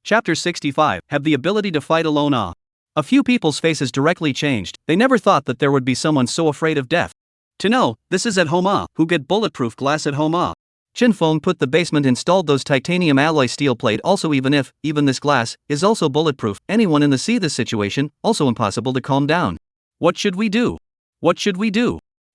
Chapter 65, have the ability to fight alone. A few people's faces directly changed, they never thought that there would be someone so afraid of death. To know, this is at home who get bulletproof glass at home Chen Feng put the basement installed those titanium alloy steel plate also even this glass, is also bulletproof, anyone in the see this situation, also impossible to calm down. What should we do?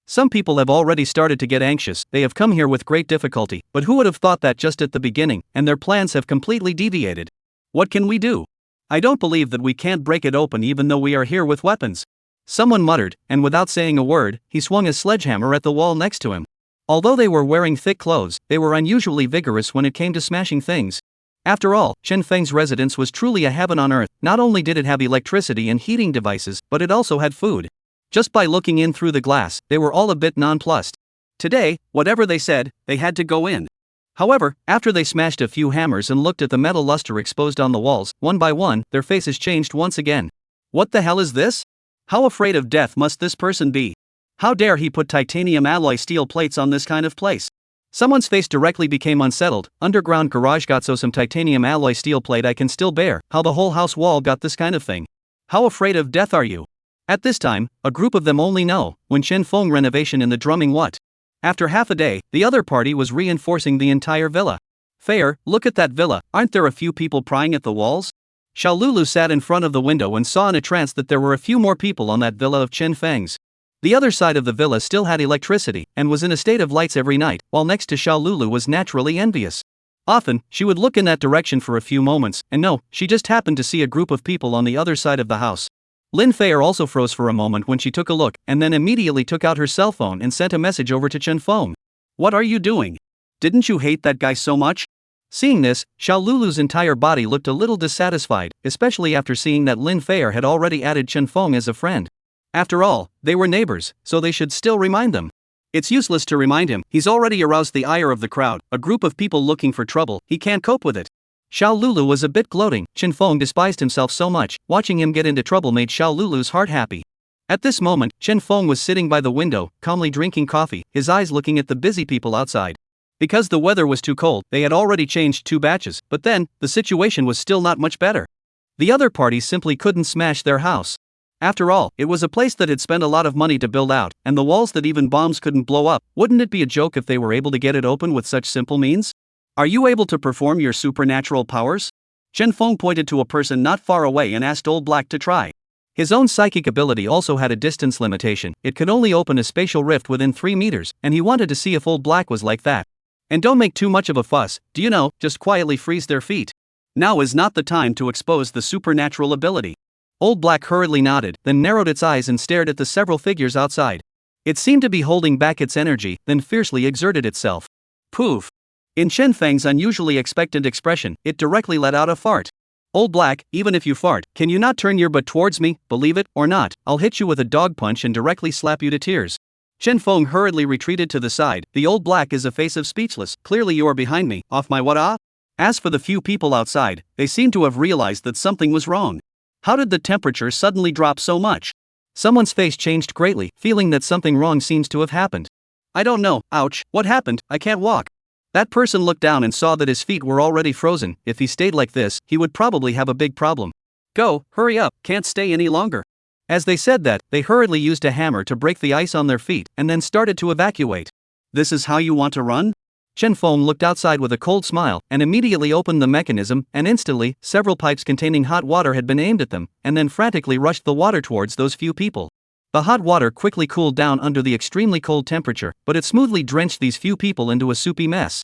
Some people have already started to get anxious, they have come here with great difficulty, but who would have thought that just at the beginning, and their plans have completely deviated. What can we do? I don't believe that we can't break it open even though we are here with weapons. Someone muttered, and without saying a word, he swung a sledgehammer at the wall next to him. Although they were wearing thick clothes, they were unusually vigorous when it came to smashing things. After all, Chen Feng's residence was truly a heaven on earth, not only did it have electricity and heating devices, but it also had food. Just by looking in through the glass, they were all a bit nonplussed. Today, whatever they said, they had to go in. However, after they smashed a few hammers and looked at the metal luster exposed on the walls, one by one, their faces changed once again. What the hell is this? How afraid of death must this person be? How dare he put titanium alloy steel plates on this kind of place? Someone's face directly became unsettled. Underground garage got some titanium alloy steel plate I can still bear. How the whole house wall got this kind of thing? How afraid of death are you? At this time, a group of them only know, when Chen Feng renovation in the drumming what? After half a day, the other party was reinforcing the entire villa. Fair, look at that villa, aren't there a few people prying at the walls? Xiao Lulu sat in front of the window and saw in a trance that there were a few more people on that villa of Chen Feng's. The other side of the villa still had electricity and was in a state of lights every night, while next to Xiao Lulu was naturally envious. Often, she would look in that direction for a few moments, and no, she just happened to see a group of people on the other side of the house. Lin Fei also froze for a moment when she took a look, and then immediately took out her cell phone and sent a message over to Chen Feng. What are you doing? Didn't you hate that guy so much? Seeing this, Xiao Lulu's entire body looked a little dissatisfied, especially after seeing that Lin Fei had already added Chen Feng as a friend. After all, they were neighbors, so they should still remind them. It's useless to remind him, he's already aroused the ire of the crowd, a group of people looking for trouble, he can't cope with it. Xiao Lulu was a bit gloating. Chen Feng despised himself so much, watching him get into trouble made Xiao Lulu's heart happy. At this moment, Chen Feng was sitting by the window, calmly drinking coffee, his eyes looking at the busy people outside. Because the weather was too cold, they had already changed 2 batches, but then, the situation was still not much better. The other parties simply couldn't smash their house. After all, it was a place that had spent a lot of money to build out, and the walls that even bombs couldn't blow up. Wouldn't it be a joke if they were able to get it open with such simple means? Are you able to perform your supernatural powers? Chen Feng pointed to a person not far away and asked Old Black to try. His own psychic ability also had a distance limitation, it could only open a spatial rift within 3 meters, and he wanted to see if Old Black was like that. And don't make too much of a fuss, do you know, just quietly freeze their feet. Now is not the time to expose the supernatural ability. Old Black hurriedly nodded, then narrowed its eyes and stared at the several figures outside. It seemed to be holding back its energy, then fiercely exerted itself. Poof! In Chen Feng's unusually expectant expression, it directly let out a fart. Old Black, even if you fart, can you not turn your butt towards me? Believe it or not, I'll hit you with a dog punch and directly slap you to tears. Chen Feng hurriedly retreated to the side. The Old Black is a face of speechless. Clearly you are behind me, off my what ah? As for the few people outside, they seemed to have realized that something was wrong. How did the temperature suddenly drop so much? Someone's face changed greatly, feeling that something wrong seems to have happened. I don't know, ouch, what happened? I can't walk. That person looked down and saw that his feet were already frozen. If he stayed like this, he would probably have a big problem. Go, hurry up, can't stay any longer. As they said that, they hurriedly used a hammer to break the ice on their feet and then started to evacuate. This is how you want to run? Chen Feng looked outside with a cold smile and immediately opened the mechanism, and instantly, several pipes containing hot water had been aimed at them, and then frantically rushed the water towards those few people. The hot water quickly cooled down under the extremely cold temperature, but it smoothly drenched these few people into a soupy mess.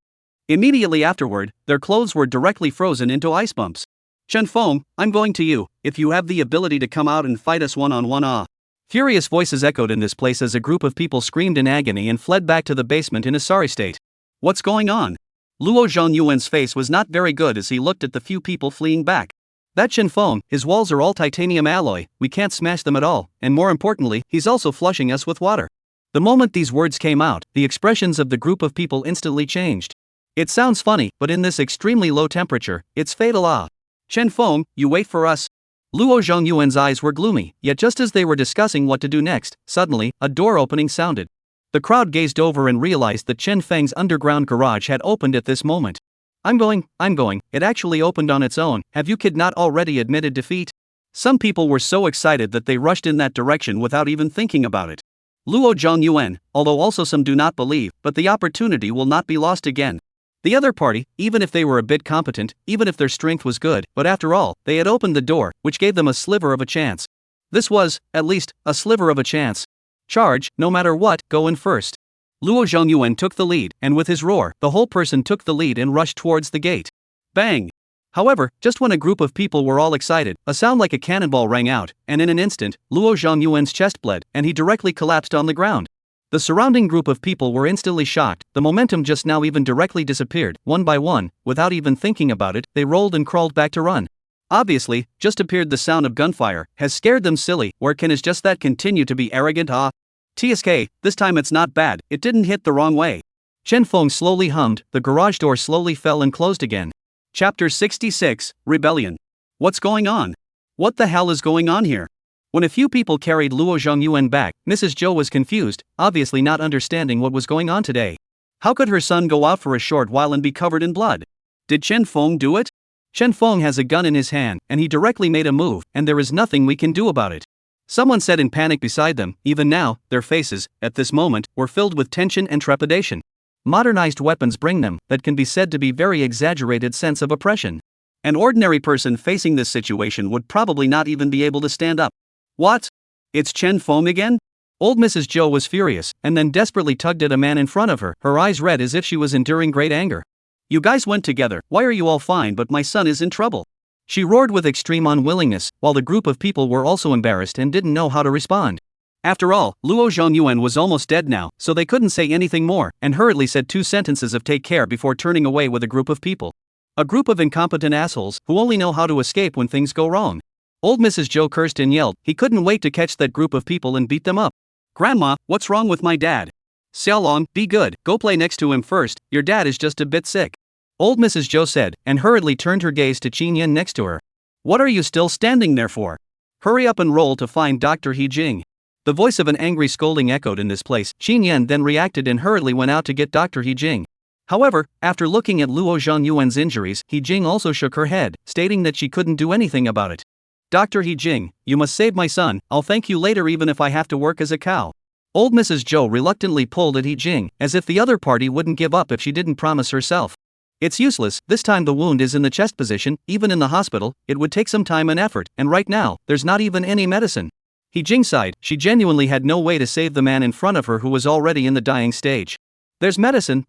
Immediately afterward, their clothes were directly frozen into ice bumps. Chen Feng, I'm going to you, if you have the ability to come out and fight us one-on-one ah. Furious voices echoed in this place as a group of people screamed in agony and fled back to the basement in a sorry state. What's going on? Luo Zhongyuan's face was not very good as he looked at the few people fleeing back. That Chen Feng, his walls are all titanium alloy, we can't smash them at all, and more importantly, he's also flushing us with water. The moment these words came out, the expressions of the group of people instantly changed. It sounds funny, but in this extremely low temperature, it's fatal ah. Chen Feng, you wait for us. Luo Zhongyuan's eyes were gloomy, yet just as they were discussing what to do next, suddenly, a door opening sounded. The crowd gazed over and realized that Chen Feng's underground garage had opened at this moment. I'm going, it actually opened on its own, have you kid not already admitted defeat? Some people were so excited that they rushed in that direction without even thinking about it. Luo Zhongyuan, although also some do not believe, but the opportunity will not be lost again. The other party, even if they were a bit competent, even if their strength was good, but after all, they had opened the door, which gave them a sliver of a chance. This was, at least, a sliver of a chance. Charge, no matter what, go in first. Luo Zhongyuan took the lead, and with his roar, the whole person took the lead and rushed towards the gate. Bang! However, just when a group of people were all excited, a sound like a cannonball rang out, and in an instant, Luo Zhongyuan's chest bled, and he directly collapsed on the ground. The surrounding group of people were instantly shocked, the momentum just now even directly disappeared, one by one, without even thinking about it, they rolled and crawled back to run. Obviously, just appeared the sound of gunfire, has scared them silly, or can is just that continue to be arrogant ah? TSK, this time it's not bad, it didn't hit the wrong way. Chen Feng slowly hummed, the garage door slowly fell and closed again. Chapter 66, Rebellion. What's going on? What the hell is going on here? When a few people carried Luo Zhongyuan back, Mrs. Zhou was confused, obviously not understanding what was going on today. How could her son go out for a short while and be covered in blood? Did Chen Feng do it? Chen Feng has a gun in his hand, and he directly made a move, and there is nothing we can do about it. Someone said in panic beside them. Even now, their faces, at this moment, were filled with tension and trepidation. Modernized weapons bring them, that can be said to be very exaggerated sense of oppression. An ordinary person facing this situation would probably not even be able to stand up. What? It's Chen Feng again? Old Mrs. Zhou was furious, and then desperately tugged at a man in front of her, her eyes red as if she was enduring great anger. You guys went together, why are you all fine but my son is in trouble? She roared with extreme unwillingness, while the group of people were also embarrassed and didn't know how to respond. After all, Luo Zhongyuan was almost dead now, so they couldn't say anything more, and hurriedly said 2 sentences of take care before turning away with a group of people. A group of incompetent assholes, who only know how to escape when things go wrong. Old Mrs. Zhou cursed and yelled. He couldn't wait to catch that group of people and beat them up. Grandma, what's wrong with my dad? Xiaolong, be good, go play next to him first, your dad is just a bit sick. Old Mrs. Zhou said, and hurriedly turned her gaze to Qin Yan next to her. What are you still standing there for? Hurry up and roll to find Dr. He Jing. The voice of an angry scolding echoed in this place. Qin Yan then reacted and hurriedly went out to get Dr. He Jing. However, after looking at Luo Zhongyuan's injuries, He Jing also shook her head, stating that she couldn't do anything about it. Dr. He Jing, you must save my son, I'll thank you later even if I have to work as a cow. Old Mrs. Zhou reluctantly pulled at He Jing, as if the other party wouldn't give up if she didn't promise herself. It's useless, this time the wound is in the chest position, even in the hospital, it would take some time and effort, and right now, there's not even any medicine. He Jing sighed, she genuinely had no way to save the man in front of her who was already in the dying stage. There's medicine,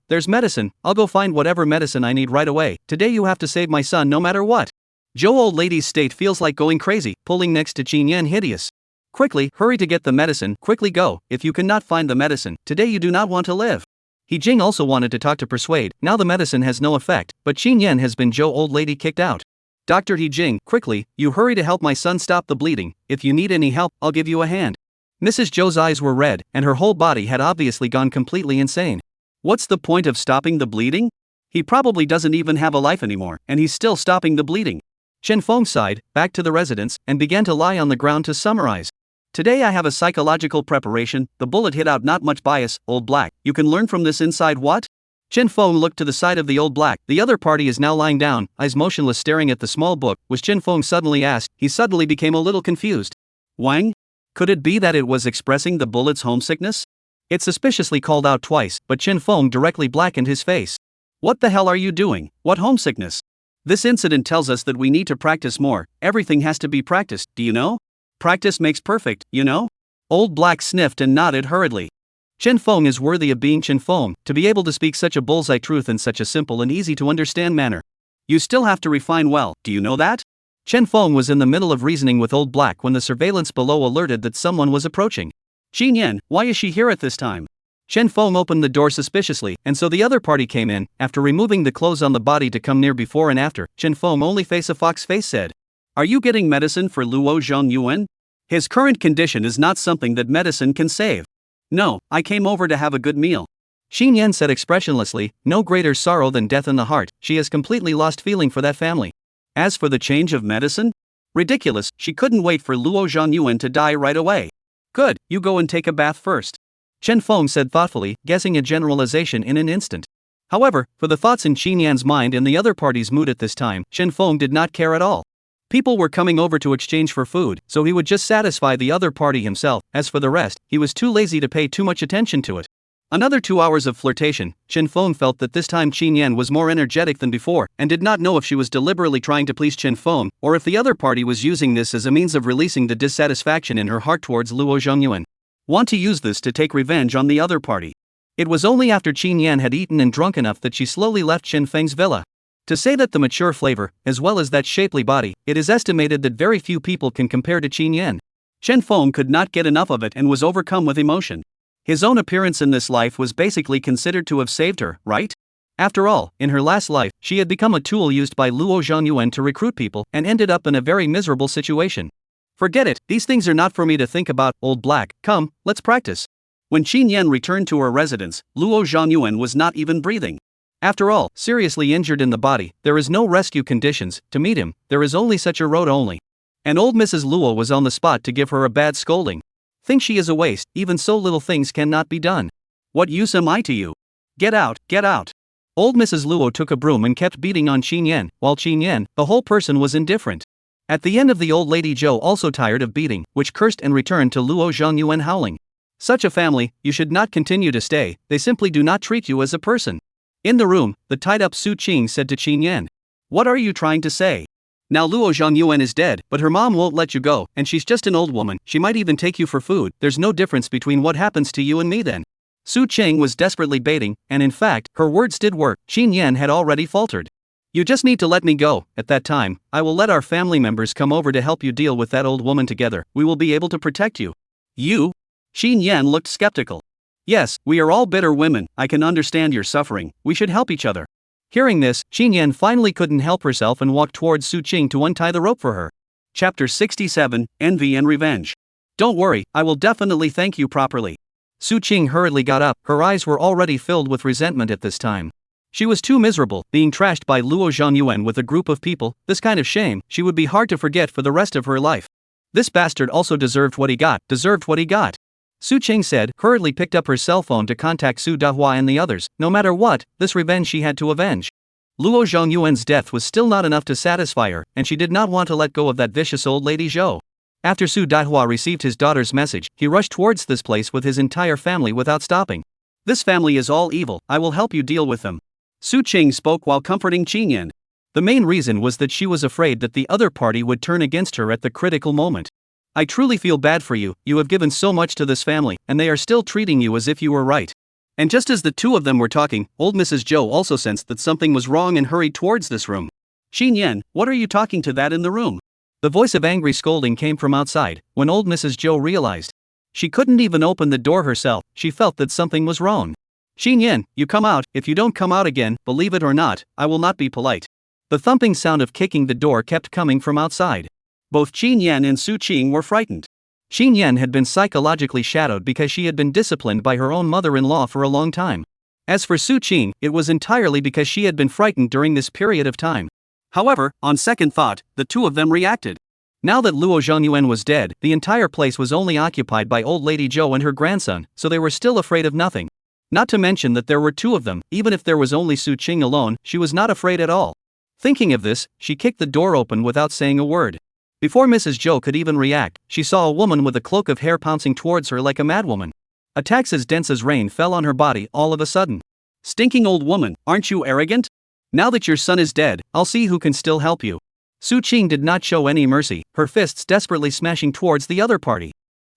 I'll go find whatever medicine I need right away, today you have to save my son no matter what. Zhou old lady's state feels like going crazy, pulling next to Qin Yan hideous. Quickly, hurry to get the medicine, quickly go, if you cannot find the medicine, today you do not want to live. He Jing also wanted to talk to persuade, now the medicine has no effect, but Qin Yan has been Zhou old lady kicked out. Dr. He Jing, quickly, you hurry to help my son stop the bleeding, if you need any help, I'll give you a hand. Mrs. Zhou's eyes were red, and her whole body had obviously gone completely insane. What's the point of stopping the bleeding? He probably doesn't even have a life anymore, and he's still stopping the bleeding. Chen Feng sighed, back to the residence, and began to lie on the ground to summarize. Today I have a psychological preparation, the bullet hit out not much bias, old black, you can learn from this inside what? Chen Feng looked to the side of the old black, the other party is now lying down, eyes motionless staring at the small book, which Chen Feng suddenly asked, he suddenly became a little confused. Wang? Could it be that it was expressing the bullet's homesickness? It suspiciously called out twice, but Chen Feng directly blackened his face. What the hell are you doing, what homesickness? This incident tells us that we need to practice more, everything has to be practiced, do you know? Practice makes perfect, you know? Old black sniffed and nodded hurriedly. Chen Feng is worthy of being Chen Feng, to be able to speak such a bullseye truth in such a simple and easy to understand manner. You still have to refine well, do you know that? Chen Feng was in the middle of reasoning with old black when the surveillance below alerted that someone was approaching. Qin Yan, why is she here at this time? Chen Feng opened the door suspiciously, and so the other party came in. After removing the clothes on the body to come near before and after, Chen Feng only face a fox face said. Are you getting medicine for Luo Zhongyuan? His current condition is not something that medicine can save. No, I came over to have a good meal. Qin Yan said expressionlessly, no greater sorrow than death in the heart, she has completely lost feeling for that family. As for the change of medicine? Ridiculous, she couldn't wait for Luo Zhongyuan to die right away. Good, you go and take a bath first. Chen Feng said thoughtfully, guessing a generalization in an instant. However, for the thoughts in Qin Yan's mind and the other party's mood at this time, Chen Feng did not care at all. People were coming over to exchange for food, so he would just satisfy the other party himself. As for the rest, he was too lazy to pay too much attention to it. Another 2 hours of flirtation. Chen Feng felt that this time Qin Yan was more energetic than before, and did not know if she was deliberately trying to please Chen Feng, or if the other party was using this as a means of releasing the dissatisfaction in her heart towards Luo Zhongyuan. Want to use this to take revenge on the other party. It was only after Qin Yan had eaten and drunk enough that she slowly left Chen Feng's villa. To say that the mature flavor, as well as that shapely body, it is estimated that very few people can compare to Qin Yan. Chen Feng could not get enough of it and was overcome with emotion. His own appearance in this life was basically considered to have saved her, right? After all, in her last life, she had become a tool used by Luo Zhongyuan to recruit people and ended up in a very miserable situation. Forget it, these things are not for me to think about, old black, come, let's practice. When Qin Yan returned to her residence, Luo Zhongyuan was not even breathing. After all, seriously injured in the body, there is no rescue conditions. To meet him, there is only such a road only. And old Mrs. Luo was on the spot to give her a bad scolding. Think she is a waste, even so little things cannot be done. What use am I to you? Get out, get out. Old Mrs. Luo took a broom and kept beating on Qin Yan, while Qin Yan, the whole person, was indifferent. At the end of the old lady Zhou also tired of beating, which cursed and returned to Luo Zhongyuan howling. Such a family, you should not continue to stay, they simply do not treat you as a person. In the room, the tied-up Su Qing said to Qin Yan. What are you trying to say? Now Luo Zhongyuan is dead, but her mom won't let you go, and she's just an old woman, she might even take you for food, there's no difference between what happens to you and me then. Su Qing was desperately baiting, and in fact, her words did work. Qin Yan had already faltered. You just need to let me go. At that time, I will let our family members come over to help you deal with that old woman together, we will be able to protect you. You? Qin Yan looked skeptical. Yes, we are all bitter women, I can understand your suffering, we should help each other. Hearing this, Qin Yan finally couldn't help herself and walked towards Su Qing to untie the rope for her. Chapter 67, Envy and Revenge. Don't worry, I will definitely thank you properly. Su Qing hurriedly got up, her eyes were already filled with resentment at this time. She was too miserable, being trashed by Luo Zhongyuan with a group of people, this kind of shame, she would be hard to forget for the rest of her life. This bastard also deserved what he got. Su Qing said, hurriedly picked up her cell phone to contact Su Dahua and the others. No matter what, this revenge she had to avenge. Luo Zhongyuan's death was still not enough to satisfy her, and she did not want to let go of that vicious old lady Zhou. After Su Dahua received his daughter's message, he rushed towards this place with his entire family without stopping. This family is all evil, I will help you deal with them. Su Qing spoke while comforting Qin Yan. The main reason was that she was afraid that the other party would turn against her at the critical moment. I truly feel bad for you, you have given so much to this family, and they are still treating you as if you were right. And just as the two of them were talking, old Mrs. Zhou also sensed that something was wrong and hurried towards this room. Qin Yan, what are you talking to that in the room? The voice of angry scolding came from outside. When old Mrs. Zhou realized she couldn't even open the door herself, she felt that something was wrong. Qin Yan, you come out, if you don't come out again, believe it or not, I will not be polite. The thumping sound of kicking the door kept coming from outside. Both Qin Yan and Su Qing were frightened. Qin Yan had been psychologically shadowed because she had been disciplined by her own mother-in-law for a long time. As for Su Qing, it was entirely because she had been frightened during this period of time. However, on second thought, the two of them reacted. Now that Luo Zhongyuan was dead, the entire place was only occupied by old lady Zhou and her grandson, so they were still afraid of nothing. Not to mention that there were two of them, even if there was only Su Qing alone, she was not afraid at all. Thinking of this, she kicked the door open without saying a word. Before Mrs. Zhou could even react, she saw a woman with a cloak of hair pouncing towards her like a madwoman. Attacks as dense as rain fell on her body all of a sudden. Stinking old woman, aren't you arrogant? Now that your son is dead, I'll see who can still help you. Su Qing did not show any mercy, her fists desperately smashing towards the other party.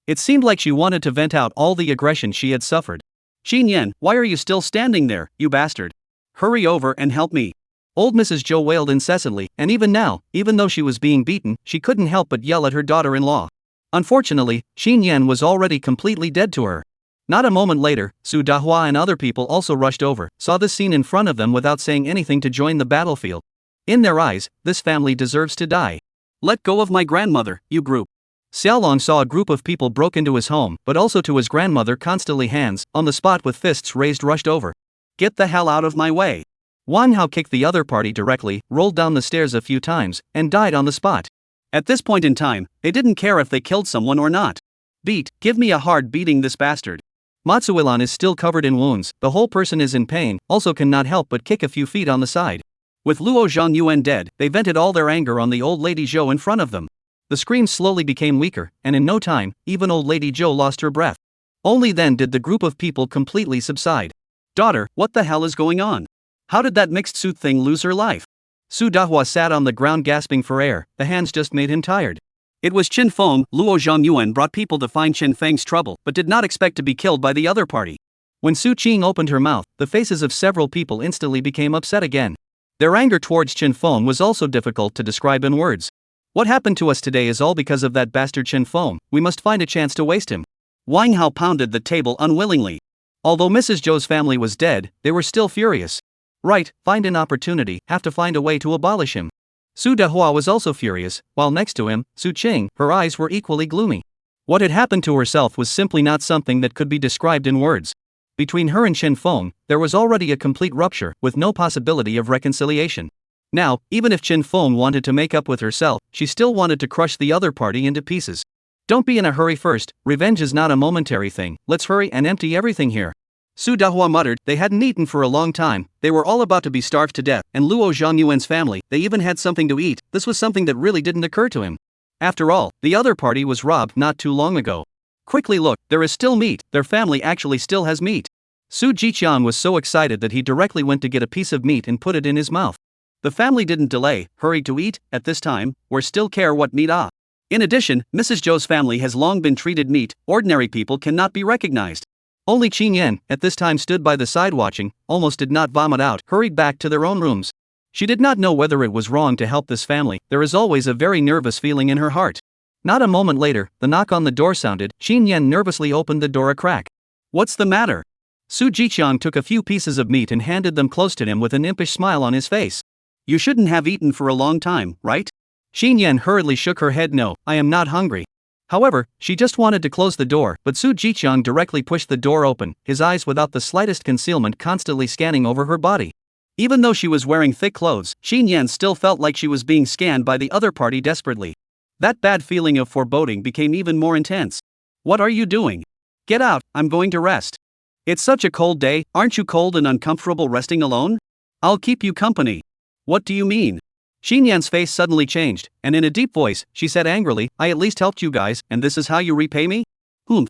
It seemed like she wanted to vent out all the aggression she had suffered. Qin Yan, why are you still standing there, you bastard? Hurry over and help me. Old Mrs. Zhou wailed incessantly, and even now, even though she was being beaten, she couldn't help but yell at her daughter-in-law. Unfortunately, Qin Yan was already completely dead to her. Not a moment later, Su Dahua and other people also rushed over, saw this scene in front of them without saying anything to join the battlefield. In their eyes, this family deserves to die. Let go of my grandmother, you group. Xiaolong saw a group of people broke into his home, but also to his grandmother constantly hands, on the spot with fists raised rushed over. Get the hell out of my way. Wang Hao kicked the other party directly, rolled down the stairs a few times, and died on the spot. At this point in time, they didn't care if they killed someone or not. Give me a hard beating this bastard. Matsuilan is still covered in wounds, the whole person is in pain, also cannot help but kick a few feet on the side. With Luo Zhongyuan dead, they vented all their anger on the old lady Zhou in front of them. The screams slowly became weaker, and in no time, even old lady Zhou lost her breath. Only then did the group of people completely subside. Daughter, what the hell is going on? How did that mixed suit thing lose her life? Su Dahua sat on the ground gasping for air, the hands just made him tired. It was Qin Feng. Luo Zhongyuan brought people to find Qin Feng's trouble, but did not expect to be killed by the other party. When Su Qing opened her mouth, the faces of several people instantly became upset again. Their anger towards Qin Feng was also difficult to describe in words. What happened to us today is all because of that bastard Qin Feng, we must find a chance to waste him. Wang Hao pounded the table unwillingly. Although Mrs. Zhou's family was dead, they were still furious. Right, find an opportunity, have to find a way to abolish him. Su Dahua was also furious, while next to him, Su Qing, her eyes were equally gloomy. What had happened to herself was simply not something that could be described in words. Between her and Qin Feng, there was already a complete rupture, with no possibility of reconciliation. Now, even if Qin Feng wanted to make up with herself, she still wanted to crush the other party into pieces. Don't be in a hurry first, revenge is not a momentary thing, let's hurry and empty everything here. Su Dahua muttered. They hadn't eaten for a long time, they were all about to be starved to death, and Luo Zhangyuan's family, they even had something to eat. This was something that really didn't occur to him. After all, the other party was robbed not too long ago. Quickly look, there is still meat, their family actually still has meat. Su Jiqiang was so excited that he directly went to get a piece of meat and put it in his mouth. The family didn't delay, hurried to eat. At this time, we still care what meat ah. In addition, Mrs. Zhou's family has long been treated meat, ordinary people cannot be recognized. Only Qin Yan, at this time stood by the side watching, almost did not vomit out, hurried back to their own rooms. She did not know whether it was wrong to help this family, there is always a very nervous feeling in her heart. Not a moment later, the knock on the door sounded. Qin Yan nervously opened the door a crack. What's the matter? Su Jiqiang took a few pieces of meat and handed them close to him with an impish smile on his face. You shouldn't have eaten for a long time, right? Qin Yan hurriedly shook her head. No, I am not hungry. However, she just wanted to close the door, but Su Jiqiang directly pushed the door open, his eyes without the slightest concealment constantly scanning over her body. Even though she was wearing thick clothes, Qin Yan still felt like she was being scanned by the other party desperately. That bad feeling of foreboding became even more intense. What are you doing? Get out, I'm going to rest. It's such a cold day, aren't you cold and uncomfortable resting alone? I'll keep you company. What do you mean? Qin Yan's face suddenly changed, and in a deep voice, she said angrily, I at least helped you guys, and this is how you repay me?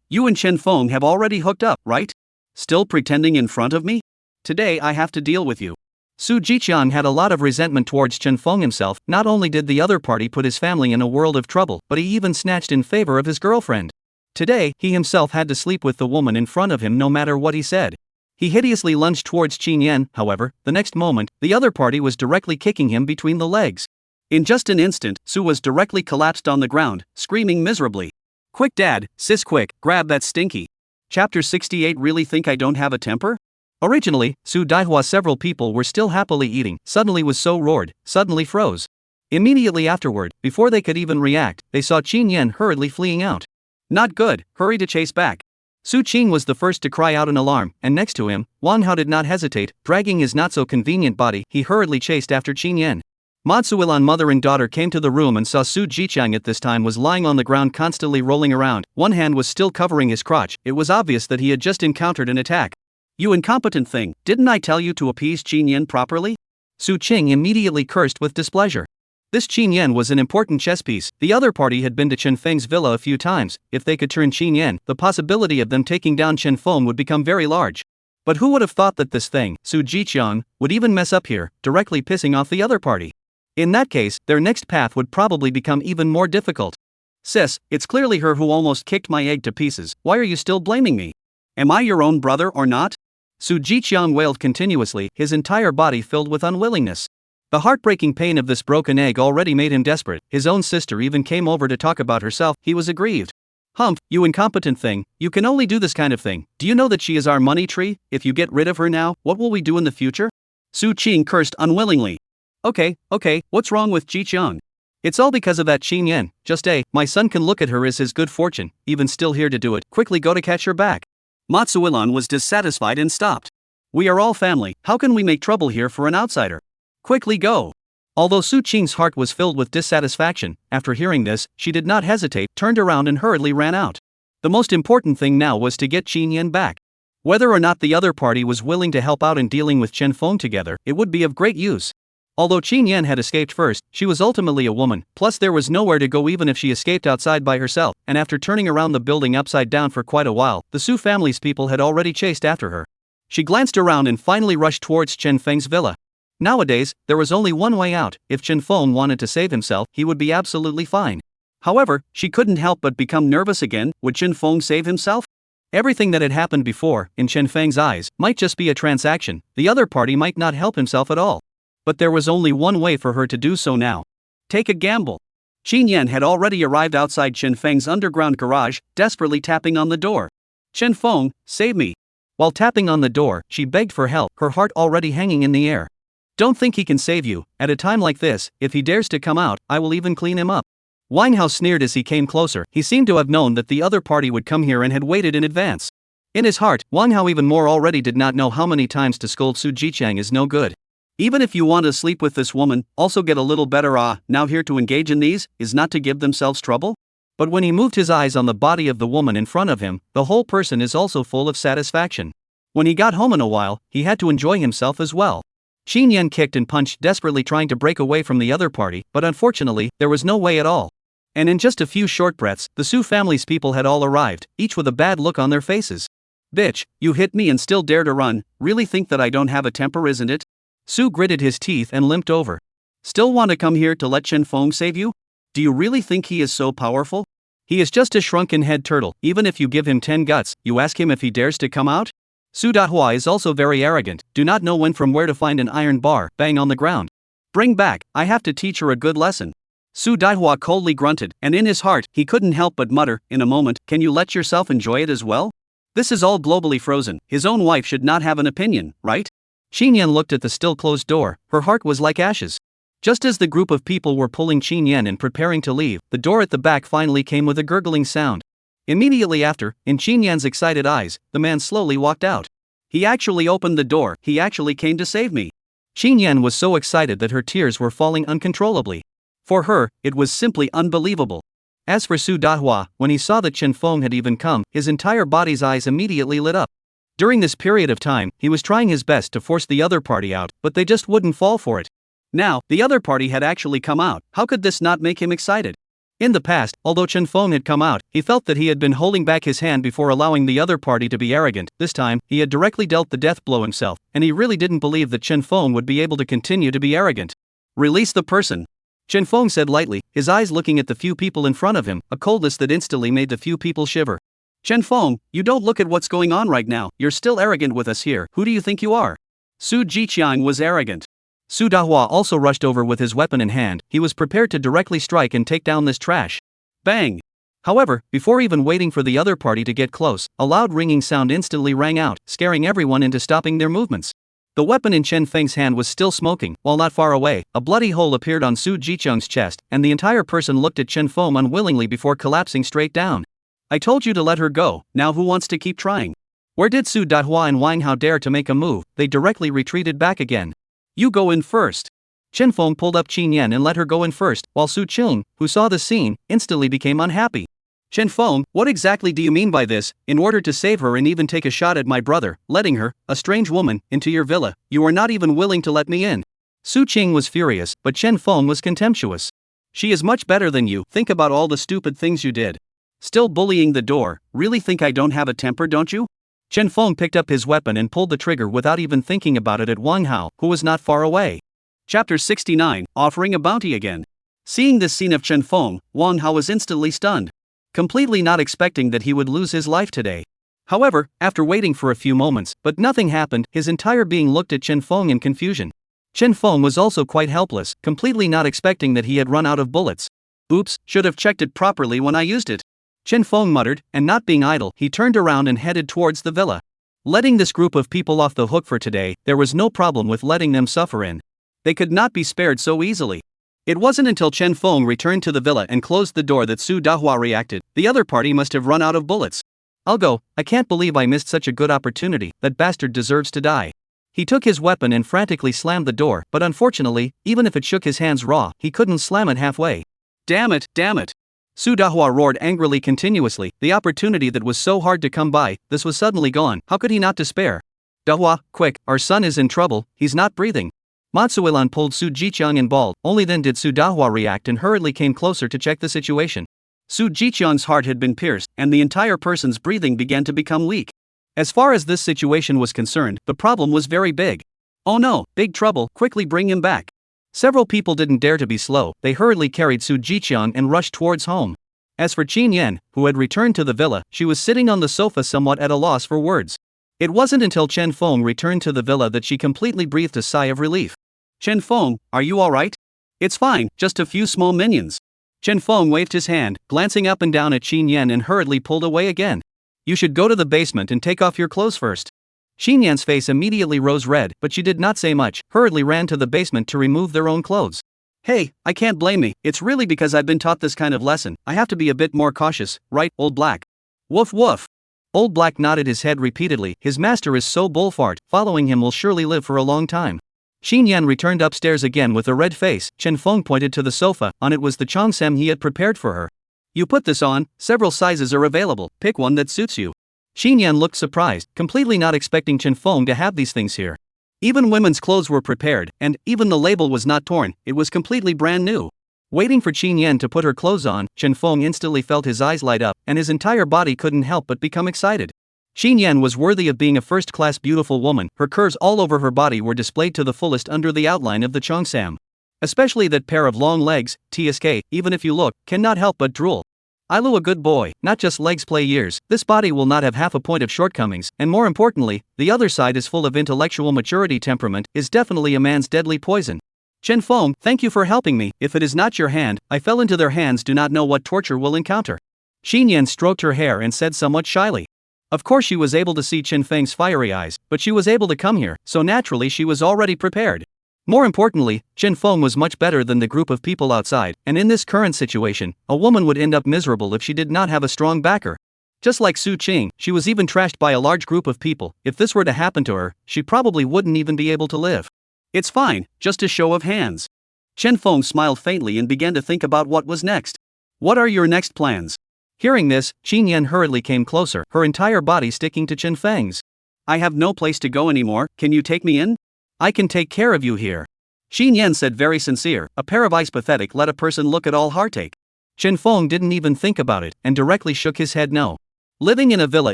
You and Chen Feng have already hooked up, right? Still pretending in front of me? Today I have to deal with you. Su Jiqiang had a lot of resentment towards Chen Feng himself. Not only did the other party put his family in a world of trouble, but he even snatched in favor of his girlfriend. Today, he himself had to sleep with the woman in front of him no matter what he said. He hideously lunged towards Qin Yan. However, the next moment, the other party was directly kicking him between the legs. In just an instant, Su was directly collapsed on the ground, screaming miserably. Quick dad, sis quick, grab that stinky. Chapter 68. Really think I don't have a temper? Originally, Su Daihua several people were still happily eating, suddenly was so roared, suddenly froze. Immediately afterward, before they could even react, they saw Qin Yan hurriedly fleeing out. Not good, hurry to chase back. Su Qing was the first to cry out in alarm, and next to him, Wang Hao did not hesitate, dragging his not-so-convenient body, he hurriedly chased after Qin Yan. Matsuilan mother and daughter came to the room and saw Su Jiqiang at this time was lying on the ground constantly rolling around, one hand was still covering his crotch, it was obvious that he had just encountered an attack. You incompetent thing, didn't I tell you to appease Qin Yan properly? Su Qing immediately cursed with displeasure. This Qin Yan was an important chess piece. The other party had been to Chen Feng's villa a few times. If they could turn Qin Yan, the possibility of them taking down Chen Feng would become very large. But who would have thought that this thing, Su Jiqiang, would even mess up here, directly pissing off the other party? In that case, their next path would probably become even more difficult. Sis, it's clearly her who almost kicked my egg to pieces. Why are you still blaming me? Am I your own brother or not? Su Jiqiang wailed continuously, his entire body filled with unwillingness. The heartbreaking pain of this broken egg already made him desperate. His own sister even came over to talk about herself. He was aggrieved. Humph, you incompetent thing, you can only do this kind of thing. Do you know that she is our money tree? If you get rid of her now, what will we do in the future? Su Qing cursed unwillingly. Okay, what's wrong with Jiqiang? It's all because of that Qin Yan. Just my son can look at her as his good fortune, even still here to do it. Quickly go to catch her back. Matsuilan was dissatisfied and stopped. We are all family, how can we make trouble here for an outsider? Quickly go. Although Su Qing's heart was filled with dissatisfaction, after hearing this, she did not hesitate, turned around and hurriedly ran out. The most important thing now was to get Qin Yan back. Whether or not the other party was willing to help out in dealing with Chen Feng together, it would be of great use. Although Qin Yan had escaped first, she was ultimately a woman, plus there was nowhere to go even if she escaped outside by herself, and after turning around the building upside down for quite a while, the Su family's people had already chased after her. She glanced around and finally rushed towards Chen Feng's villa. Nowadays, there was only one way out. If Chen Feng wanted to save himself, he would be absolutely fine. However, she couldn't help but become nervous again. Would Chen Feng save himself? Everything that had happened before, in Chen Feng's eyes, might just be a transaction. The other party might not help himself at all. But there was only one way for her to do so now. Take a gamble. Qin Yan had already arrived outside Chen Feng's underground garage, desperately tapping on the door. Chen Feng, save me. While tapping on the door, she begged for help, her heart already hanging in the air. Don't think he can save you. At a time like this, if he dares to come out, I will even clean him up. Wang Hao sneered as he came closer. He seemed to have known that the other party would come here and had waited in advance. In his heart, Wang Hao even more already did not know how many times to scold Su Jiqiang is no good. Even if you want to sleep with this woman, also get a little better now here to engage in these, is not to give themselves trouble? But when he moved his eyes on the body of the woman in front of him, the whole person is also full of satisfaction. When he got home in a while, he had to enjoy himself as well. Qin Yan kicked and punched, desperately trying to break away from the other party, but unfortunately, there was no way at all. And in just a few short breaths, the Su family's people had all arrived, each with a bad look on their faces. Bitch, you hit me and still dare to run, really think that I don't have a temper, isn't it? Su gritted his teeth and limped over. Still want to come here to let Chen Feng save you? Do you really think he is so powerful? He is just a shrunken head turtle. Even if you give him 10 guts, you ask him if he dares to come out? Su Dahua is also very arrogant, do not know when from where to find an iron bar, bang on the ground. Bring back, I have to teach her a good lesson. Su Dahua coldly grunted, and in his heart, he couldn't help but mutter, in a moment, can you let yourself enjoy it as well? This is all globally frozen, his own wife should not have an opinion, right? Qin Yan looked at the still closed door, her heart was like ashes. Just as the group of people were pulling Qin Yan and preparing to leave, the door at the back finally came with a gurgling sound. Immediately after, in Qin Yan's excited eyes, the man slowly walked out. He actually opened the door, he actually came to save me. Qin Yan was so excited that her tears were falling uncontrollably. For her, it was simply unbelievable. As for Su Dahua, when he saw that Chen Feng had even come, his entire body's eyes immediately lit up. During this period of time, he was trying his best to force the other party out, but they just wouldn't fall for it. Now, the other party had actually come out, how could this not make him excited? In the past, although Chen Feng had come out, he felt that he had been holding back his hand before allowing the other party to be arrogant. This time, he had directly dealt the death blow himself, and he really didn't believe that Chen Feng would be able to continue to be arrogant. Release the person. Chen Feng said lightly, his eyes looking at the few people in front of him, a coldness that instantly made the few people shiver. Chen Feng, you don't look at what's going on right now, you're still arrogant with us here, who do you think you are? Su Jiqiang was arrogant. Su Dahua also rushed over with his weapon in hand, he was prepared to directly strike and take down this trash. Bang! However, before even waiting for the other party to get close, a loud ringing sound instantly rang out, scaring everyone into stopping their movements. The weapon in Chen Feng's hand was still smoking, while not far away, a bloody hole appeared on Su Jiqiang's chest, and the entire person looked at Chen Feng unwillingly before collapsing straight down. I told you to let her go, now who wants to keep trying? Where did Su Dahua and Wang Hao dare to make a move? They directly retreated back again. You go in first. Chen Feng pulled up Qin Yan and let her go in first, while Su Qing, who saw the scene, instantly became unhappy. Chen Feng, what exactly do you mean by this? In order to save her and even take a shot at my brother, letting her, a strange woman, into your villa, you are not even willing to let me in. Su Qing was furious, but Chen Feng was contemptuous. She is much better than you, think about all the stupid things you did. Still bullying the door, really think I don't have a temper, don't you? Chen Feng picked up his weapon and pulled the trigger without even thinking about it at Wang Hao, who was not far away. Chapter 69, Offering a Bounty Again. Seeing this scene of Chen Feng, Wang Hao was instantly stunned. Completely not expecting that he would lose his life today. However, after waiting for a few moments, but nothing happened, his entire being looked at Chen Feng in confusion. Chen Feng was also quite helpless, completely not expecting that he had run out of bullets. Oops, should have checked it properly when I used it. Chen Feng muttered, and not being idle, he turned around and headed towards the villa. Letting this group of people off the hook for today, there was no problem with letting them suffer in. They could not be spared so easily. It wasn't until Chen Feng returned to the villa and closed the door that Su Dahua reacted, the other party must have run out of bullets. I'll go, I can't believe I missed such a good opportunity, that bastard deserves to die. He took his weapon and frantically slammed the door, but unfortunately, even if it shook his hands raw, he couldn't slam it halfway. Damn it, damn it. Su Dahua roared angrily continuously, the opportunity that was so hard to come by, this was suddenly gone, how could he not despair? Dahua, quick, our son is in trouble, he's not breathing. Matsuilan pulled Su Jiqiang and bawled, only then did Su Dahua react and hurriedly came closer to check the situation. Su Jiqiang's heart had been pierced, and the entire person's breathing began to become weak. As far as this situation was concerned, the problem was very big. Oh no, big trouble, quickly bring him back. Several people didn't dare to be slow, they hurriedly carried Su Jiqiang and rushed towards home. As for Qin Yan, who had returned to the villa, she was sitting on the sofa somewhat at a loss for words. It wasn't until Chen Feng returned to the villa that she completely breathed a sigh of relief. Chen Feng, are you alright? It's fine, just a few small minions. Chen Feng waved his hand, glancing up and down at Qin Yan and hurriedly pulled away again. You should go to the basement and take off your clothes first. Qin Yan's face immediately rose red, but she did not say much, hurriedly ran to the basement to remove their own clothes. Hey, I can't blame me, it's really because I've been taught this kind of lesson, I have to be a bit more cautious, right, Old Black? Woof woof. Old Black nodded his head repeatedly, his master is so bullfart, following him will surely live for a long time. Qin Yan returned upstairs again with a red face. Chen Feng pointed to the sofa, on it was the cheongsam he had prepared for her. You put this on, several sizes are available, pick one that suits you. Xin Yan looked surprised, completely not expecting Chen Feng to have these things here. Even women's clothes were prepared, and even the label was not torn, it was completely brand new. Waiting for Xin Yan to put her clothes on, Chen Feng instantly felt his eyes light up, and his entire body couldn't help but become excited. Xin Yan was worthy of being a first-class beautiful woman, her curves all over her body were displayed to the fullest under the outline of the cheongsam. Especially that pair of long legs, TSK, even if you look, cannot help but drool. Ilu a good boy, not just legs play years, this body will not have half a point of shortcomings, and more importantly, the other side is full of intellectual maturity temperament, is definitely a man's deadly poison. Chen Feng, thank you for helping me, if it is not your hand, I fell into their hands do not know what torture will encounter. Xin Yan stroked her hair and said somewhat shyly. Of course she was able to see Chen Feng's fiery eyes, but she was able to come here, so naturally she was already prepared. More importantly, Chen Feng was much better than the group of people outside, and in this current situation, a woman would end up miserable if she did not have a strong backer. Just like Su Qing, she was even trashed by a large group of people. If this were to happen to her, she probably wouldn't even be able to live. It's fine, just a show of hands. Chen Feng smiled faintly and began to think about what was next. What are your next plans? Hearing this, Xin Yan hurriedly came closer, her entire body sticking to Chen Feng's. I have no place to go anymore, can you take me in? I can take care of you here. Xin Yan said very sincere, a pair of eyes pathetic let a person look at all heartache. Chen Feng didn't even think about it, and directly shook his head no. Living in a villa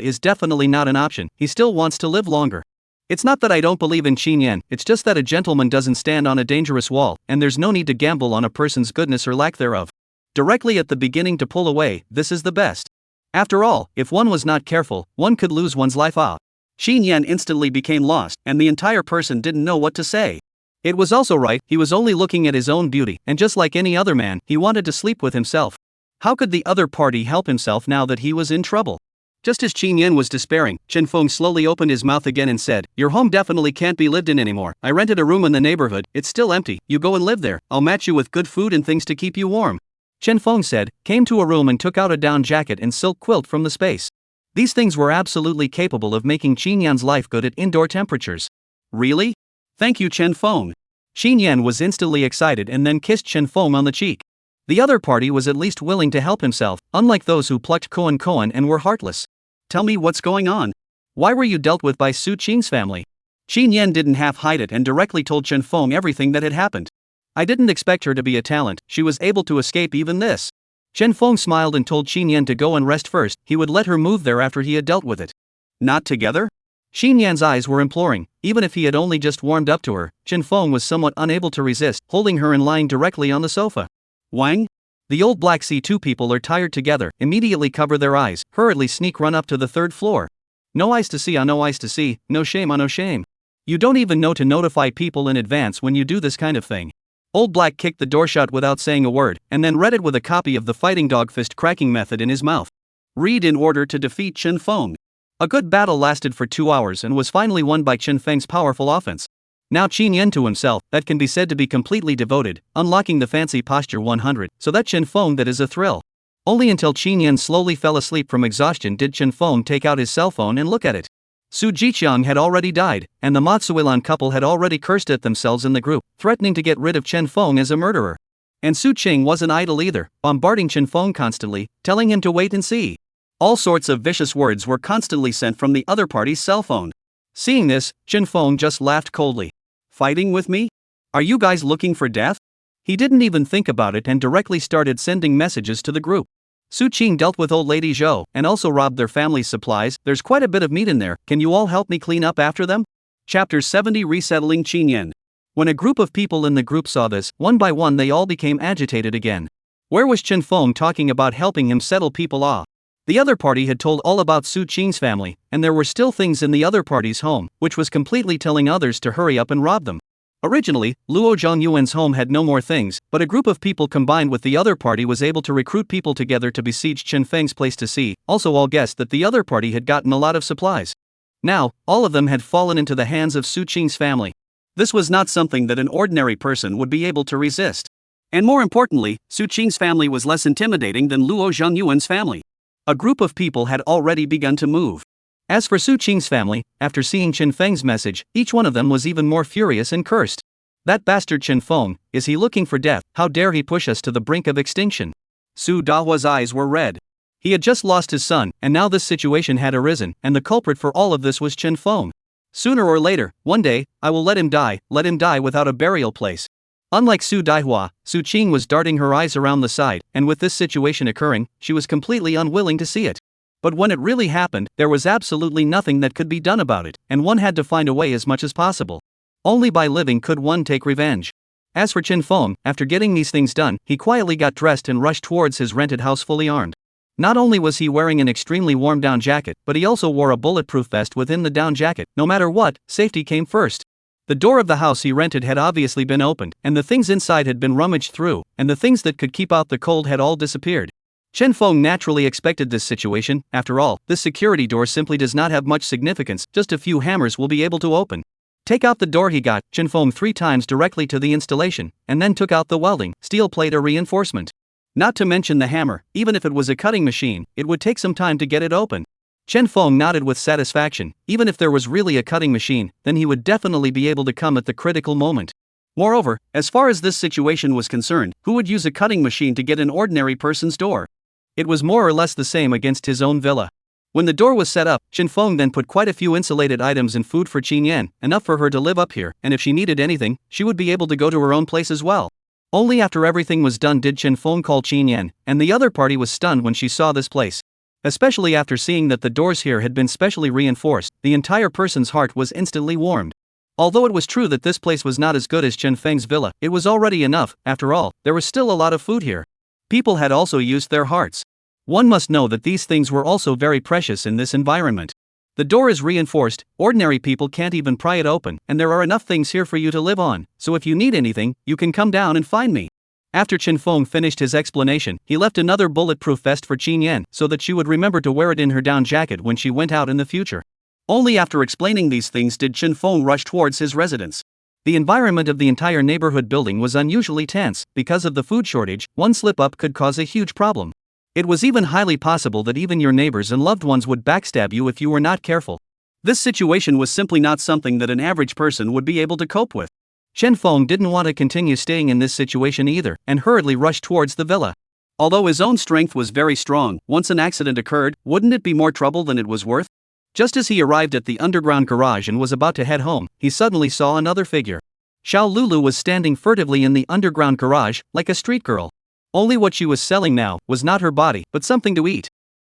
is definitely not an option, he still wants to live longer. It's not that I don't believe in Xin Yan, it's just that a gentleman doesn't stand on a dangerous wall, and there's no need to gamble on a person's goodness or lack thereof. Directly at the beginning to pull away, this is the best. After all, if one was not careful, one could lose one's life out. Xin Yan instantly became lost, and the entire person didn't know what to say. It was also right, he was only looking at his own beauty, and just like any other man, he wanted to sleep with himself. How could the other party help himself now that he was in trouble? Just as Xin Yan was despairing, Chen Feng slowly opened his mouth again and said, your home definitely can't be lived in anymore. I rented a room in the neighborhood, it's still empty, you go and live there, I'll match you with good food and things to keep you warm. Chen Feng said, came to a room and took out a down jacket and silk quilt from the space. These things were absolutely capable of making Xin Yan's life good at indoor temperatures. Really? Thank you Chen Feng. Xin Yan was instantly excited and then kissed Chen Feng on the cheek. The other party was at least willing to help himself, unlike those who plucked koan and were heartless. Tell me what's going on. Why were you dealt with by Su Qing's family? Xin Yan didn't half hide it and directly told Chen Feng everything that had happened. I didn't expect her to be a talent, she was able to escape even this. Chen Feng smiled and told Xin Yan to go and rest first, he would let her move there after he had dealt with it. Not together? Xin Yan's eyes were imploring, even if he had only just warmed up to her, Chen Feng was somewhat unable to resist, holding her and lying directly on the sofa. Wang? The old Black Sea two people are tired together, immediately cover their eyes, hurriedly sneak run up to the third floor. No eyes to see on no eyes to see, no shame on no shame. You don't even know to notify people in advance when you do this kind of thing. Old Black kicked the door shut without saying a word, and then read it with a copy of the fighting dog fist cracking method in his mouth. Read in order to defeat Chen Feng. A good battle lasted for 2 hours and was finally won by Chen Feng's powerful offense. Now Xin Yan to himself, that can be said to be completely devoted, unlocking the fancy posture 100, so that Chen Feng that is a thrill. Only until Xin Yan slowly fell asleep from exhaustion did Chen Feng take out his cell phone and look at it. Su Jiqiang had already died, and the Matsuilan couple had already cursed at themselves in the group, threatening to get rid of Chen Feng as a murderer. And Su Qing wasn't idle either, bombarding Chen Feng constantly, telling him to wait and see. All sorts of vicious words were constantly sent from the other party's cell phone. Seeing this, Chen Feng just laughed coldly. Fighting with me? Are you guys looking for death? He didn't even think about it and directly started sending messages to the group. Su Qing dealt with old lady Zhou, and also robbed their family's supplies, there's quite a bit of meat in there, can you all help me clean up after them? Chapter 70 Resettling Xin Yan. When a group of people in the group saw this, one by one they all became agitated again. Where was Chen Feng talking about helping him settle people off? The other party had told all about Su Qing's family, and there were still things in the other party's home, which was completely telling others to hurry up and rob them. Originally, Luo Zhongyuan's home had no more things, but a group of people combined with the other party was able to recruit people together to besiege Chen Feng's place to see. Also all guessed that the other party had gotten a lot of supplies. Now, all of them had fallen into the hands of Su Qing's family. This was not something that an ordinary person would be able to resist. And more importantly, Su Qing's family was less intimidating than Luo Zhongyuan's family. A group of people had already begun to move. As for Su Qing's family, after seeing Chen Feng's message, each one of them was even more furious and cursed. That bastard Chen Feng, is he looking for death? How dare he push us to the brink of extinction? Su Dahua's eyes were red. He had just lost his son, and now this situation had arisen, and the culprit for all of this was Chen Feng. Sooner or later, one day, I will let him die without a burial place. Unlike Su Daihua, Su Qing was darting her eyes around the side, and with this situation occurring, she was completely unwilling to see it. But when it really happened, there was absolutely nothing that could be done about it, and one had to find a way as much as possible. Only by living could one take revenge. As for Chen Feng, after getting these things done, he quietly got dressed and rushed towards his rented house fully armed. Not only was he wearing an extremely warm down jacket, but he also wore a bulletproof vest within the down jacket. No matter what, safety came first. The door of the house he rented had obviously been opened, and the things inside had been rummaged through, and the things that could keep out the cold had all disappeared. Chen Feng naturally expected this situation. After all, this security door simply does not have much significance, just a few hammers will be able to open. Take out the door. He got Chen Feng 3 times directly to the installation, and then took out the welding steel plate, a reinforcement. Not to mention the hammer. Even if it was a cutting machine, it would take some time to get it open. Chen Feng nodded with satisfaction. Even if there was really a cutting machine, then he would definitely be able to come at the critical moment. Moreover, as far as this situation was concerned, who would use a cutting machine to get an ordinary person's door? It was more or less the same against his own villa. When the door was set up, Chen Feng then put quite a few insulated items and food for Qin Yan, enough for her to live up here, and if she needed anything, she would be able to go to her own place as well. Only after everything was done did Chen Feng call Qin Yan, and the other party was stunned when she saw this place. Especially after seeing that the doors here had been specially reinforced, the entire person's heart was instantly warmed. Although it was true that this place was not as good as Chen Feng's villa, it was already enough. After all, there was still a lot of food here. People had also used their hearts. One must know that these things were also very precious in this environment. The door is reinforced, ordinary people can't even pry it open, and there are enough things here for you to live on, so if you need anything, you can come down and find me. After Chen Feng finished his explanation, he left another bulletproof vest for Qin Yan so that she would remember to wear it in her down jacket when she went out in the future. Only after explaining these things did Chen Feng rush towards his residence. The environment of the entire neighborhood building was unusually tense. Because of the food shortage, one slip-up could cause a huge problem. It was even highly possible that even your neighbors and loved ones would backstab you if you were not careful. This situation was simply not something that an average person would be able to cope with. Chen Feng didn't want to continue staying in this situation either, and hurriedly rushed towards the villa. Although his own strength was very strong, once an accident occurred, wouldn't it be more trouble than it was worth? Just as he arrived at the underground garage and was about to head home, he suddenly saw another figure. Xiao Lulu was standing furtively in the underground garage, like a street girl. Only what she was selling now was not her body, but something to eat.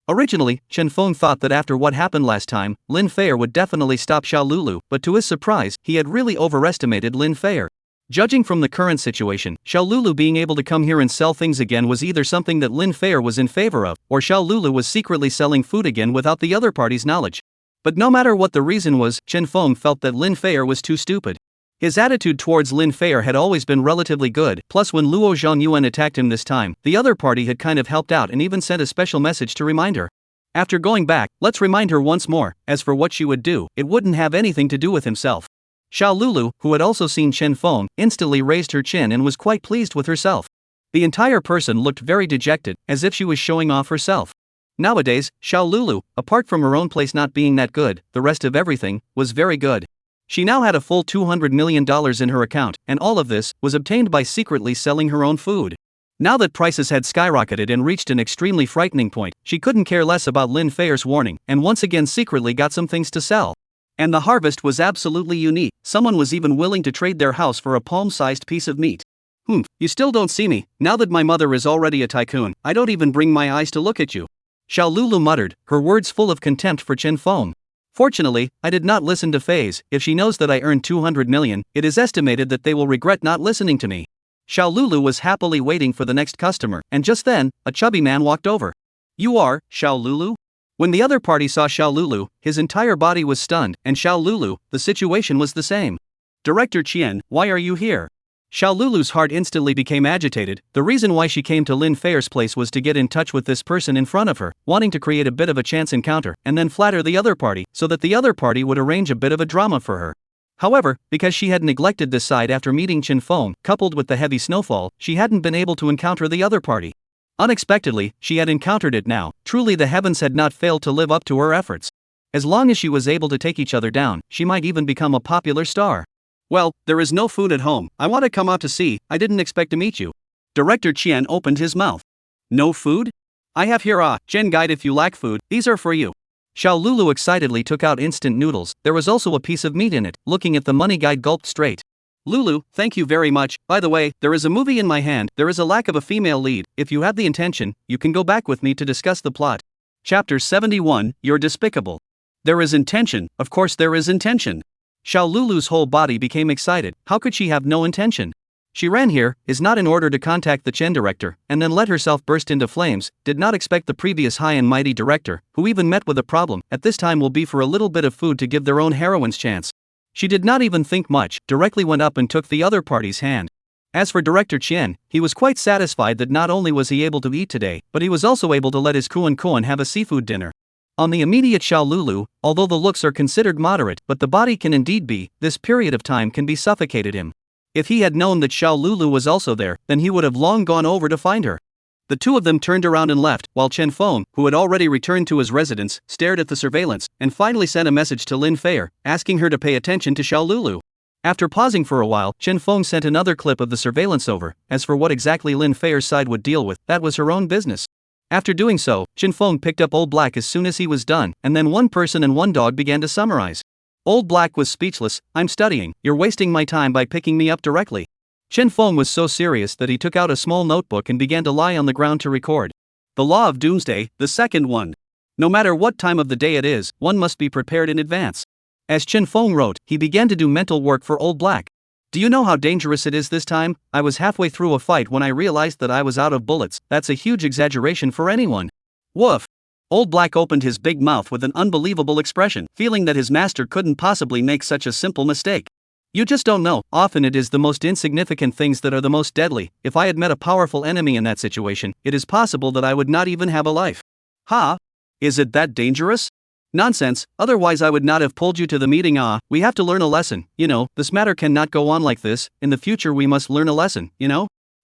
Originally, Chen Feng thought that after what happened last time, Lin Feier would definitely stop Xiao Lulu, but to his surprise, he had really overestimated Lin Feier. Judging from the current situation, Xiao Lulu being able to come here and sell things again was either something that Lin Feier was in favor of, or Xiao Lulu was secretly selling food again without the other party's knowledge. But no matter what the reason was, Chen Feng felt that Lin Feier was too stupid. His attitude towards Lin Feier had always been relatively good, plus when Luo Zhongyuan attacked him this time, the other party had kind of helped out and even sent a special message to remind her. After going back, let's remind her once more. As for what she would do, it wouldn't have anything to do with himself. Xiao Lulu, who had also seen Chen Feng, instantly raised her chin and was quite pleased with herself. The entire person looked very dejected, as if she was showing off herself. Nowadays, Xiao Lulu, apart from her own place not being that good, the rest of everything was very good. She now had a full $200 million in her account, and all of this was obtained by secretly selling her own food. Now that prices had skyrocketed and reached an extremely frightening point, she couldn't care less about Lin Feier's warning, and once again secretly got some things to sell. And the harvest was absolutely unique. Someone was even willing to trade their house for a palm-sized piece of meat. You still don't see me. Now that my mother is already a tycoon, I don't even bring my eyes to look at you. Xiao Lulu muttered, her words full of contempt for Chen Feng. Fortunately, I did not listen to Fei's. If she knows that I earned 200 million, it is estimated that they will regret not listening to me. Xiao Lulu was happily waiting for the next customer, and just then, a chubby man walked over. You are Xiao Lulu? When the other party saw Xiao Lulu, his entire body was stunned, and Xiao Lulu, the situation was the same. Director Qian, why are you here? Xiao Lulu's heart instantly became agitated. The reason why she came to Lin Feier's place was to get in touch with this person in front of her, wanting to create a bit of a chance encounter, and then flatter the other party, so that the other party would arrange a bit of a drama for her. However, because she had neglected this side after meeting Chen Feng, coupled with the heavy snowfall, she hadn't been able to encounter the other party. Unexpectedly, she had encountered it now. Truly the heavens had not failed to live up to her efforts. As long as she was able to take each other down, she might even become a popular star. Well, there is no food at home. I want to come out to see. I didn't expect to meet you. Director Qian opened his mouth. No food? I have here Gen guide if you lack food, these are for you. Xiao Lulu excitedly took out instant noodles. There was also a piece of meat in it. Looking at the money guide, gulped straight. Lulu, thank you very much. By the way, there is a movie in my hand. There is a lack of a female lead. If you have the intention, you can go back with me to discuss the plot. Chapter 71, You're Despicable. There is intention, of course there is intention. Xiao Lulu's whole body became excited. How could she have no intention? She ran here, is not in order to contact the Chen director, and then let herself burst into flames. Did not expect the previous high and mighty director, who even met with a problem, at this time will be for a little bit of food to give their own heroines chance. She did not even think much, directly went up and took the other party's hand. As for Director Chen, he was quite satisfied that not only was he able to eat today, but he was also able to let his Kuan have a seafood dinner. On the immediate Xiao Lulu, although the looks are considered moderate, but the body can indeed be, this period of time can be suffocated him. If he had known that Xiao Lulu was also there, then he would have long gone over to find her. The two of them turned around and left, while Chen Feng, who had already returned to his residence, stared at the surveillance, and finally sent a message to Lin Feier, asking her to pay attention to Xiao Lulu. After pausing for a while, Chen Feng sent another clip of the surveillance over. As for what exactly Lin Feier's side would deal with, that was her own business. After doing so, Chen Feng picked up Old Black as soon as he was done, and then one person and one dog began to summarize. Old Black was speechless. I'm studying, you're wasting my time by picking me up directly. Chen Feng was so serious that he took out a small notebook and began to lie on the ground to record. The Law of Doomsday, the second one. No matter what time of the day it is, one must be prepared in advance. As Chen Feng wrote, he began to do mental work for Old Black. Do you know how dangerous it is this time? I was halfway through a fight when I realized that I was out of bullets. That's a huge exaggeration for anyone. Woof. Old Black opened his big mouth with an unbelievable expression, feeling that his master couldn't possibly make such a simple mistake. You just don't know, often it is the most insignificant things that are the most deadly. If I had met a powerful enemy in that situation, it is possible that I would not even have a life. Ha? Is it that dangerous? Nonsense, otherwise I would not have pulled you to the meeting. We have to learn a lesson, this matter cannot go on like this, in the future we must learn a lesson,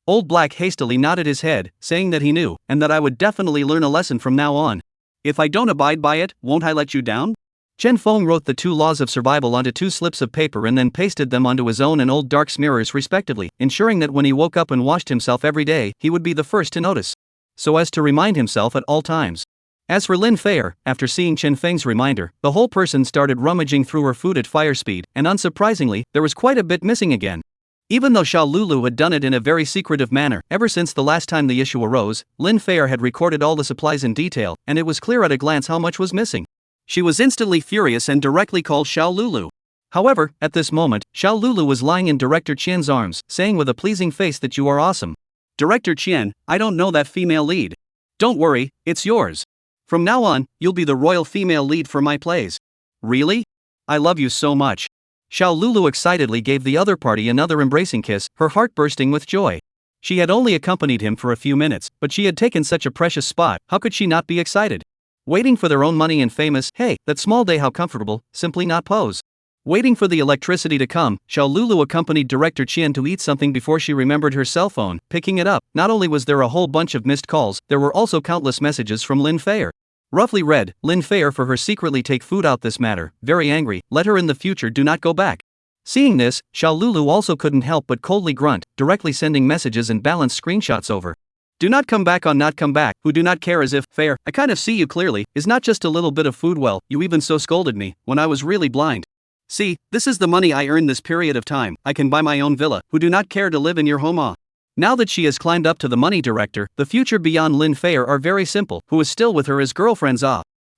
Old Black hastily nodded his head, saying that he knew, and that I would definitely learn a lesson from now on. If I don't abide by it, won't I let you down? Chen Feng wrote the 2 laws of survival onto 2 slips of paper and then pasted them onto his own and Old Dark's mirrors respectively, ensuring that when he woke up and washed himself every day, he would be the first to notice, so as to remind himself at all times. As for Lin Feier, after seeing Chen Feng's reminder, the whole person started rummaging through her food at fire speed, and unsurprisingly, there was quite a bit missing again. Even though Xiao Lulu had done it in a very secretive manner, ever since the last time the issue arose, Lin Feier had recorded all the supplies in detail, and it was clear at a glance how much was missing. She was instantly furious and directly called Xiao Lulu. However, at this moment, Xiao Lulu was lying in Director Qian's arms, saying with a pleasing face that you are awesome. Director Qian, I don't know that female lead. Don't worry, it's yours. From now on, you'll be the royal female lead for my plays. Really? I love you so much. Xiao Lulu excitedly gave the other party another embracing kiss, her heart bursting with joy. She had only accompanied him for a few minutes, but she had taken such a precious spot, how could she not be excited? Waiting for their own money and famous, hey, that small day how comfortable, simply not pose. Waiting for the electricity to come, Xiao Lulu accompanied Director Qian to eat something before she remembered her cell phone, picking it up. Not only was there a whole bunch of missed calls, there were also countless messages from Lin Feier. Roughly read, Lin Feier for her secretly take food out this matter, very angry, let her in the future do not go back. Seeing this, Xiao Lulu also couldn't help but coldly grunt, directly sending messages and balanced screenshots over. Do not come back on not come back, who do not care as if, Feier, I kind of see you clearly, is not just a little bit of food well, you even so scolded me, when I was really blind. See, this is the money I earned this period of time, I can buy my own villa, who do not care to live in your home. Now that she has climbed up to the money director, the future beyond Lin Feier are very simple, who is still with her as girlfriends.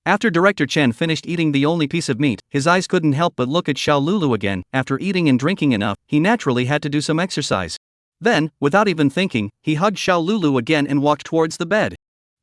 After Director Chen finished eating the only piece of meat, his eyes couldn't help but look at Xiao Lulu again. After eating and drinking enough, he naturally had to do some exercise. Then, without even thinking, he hugged Xiao Lulu again and walked towards the bed.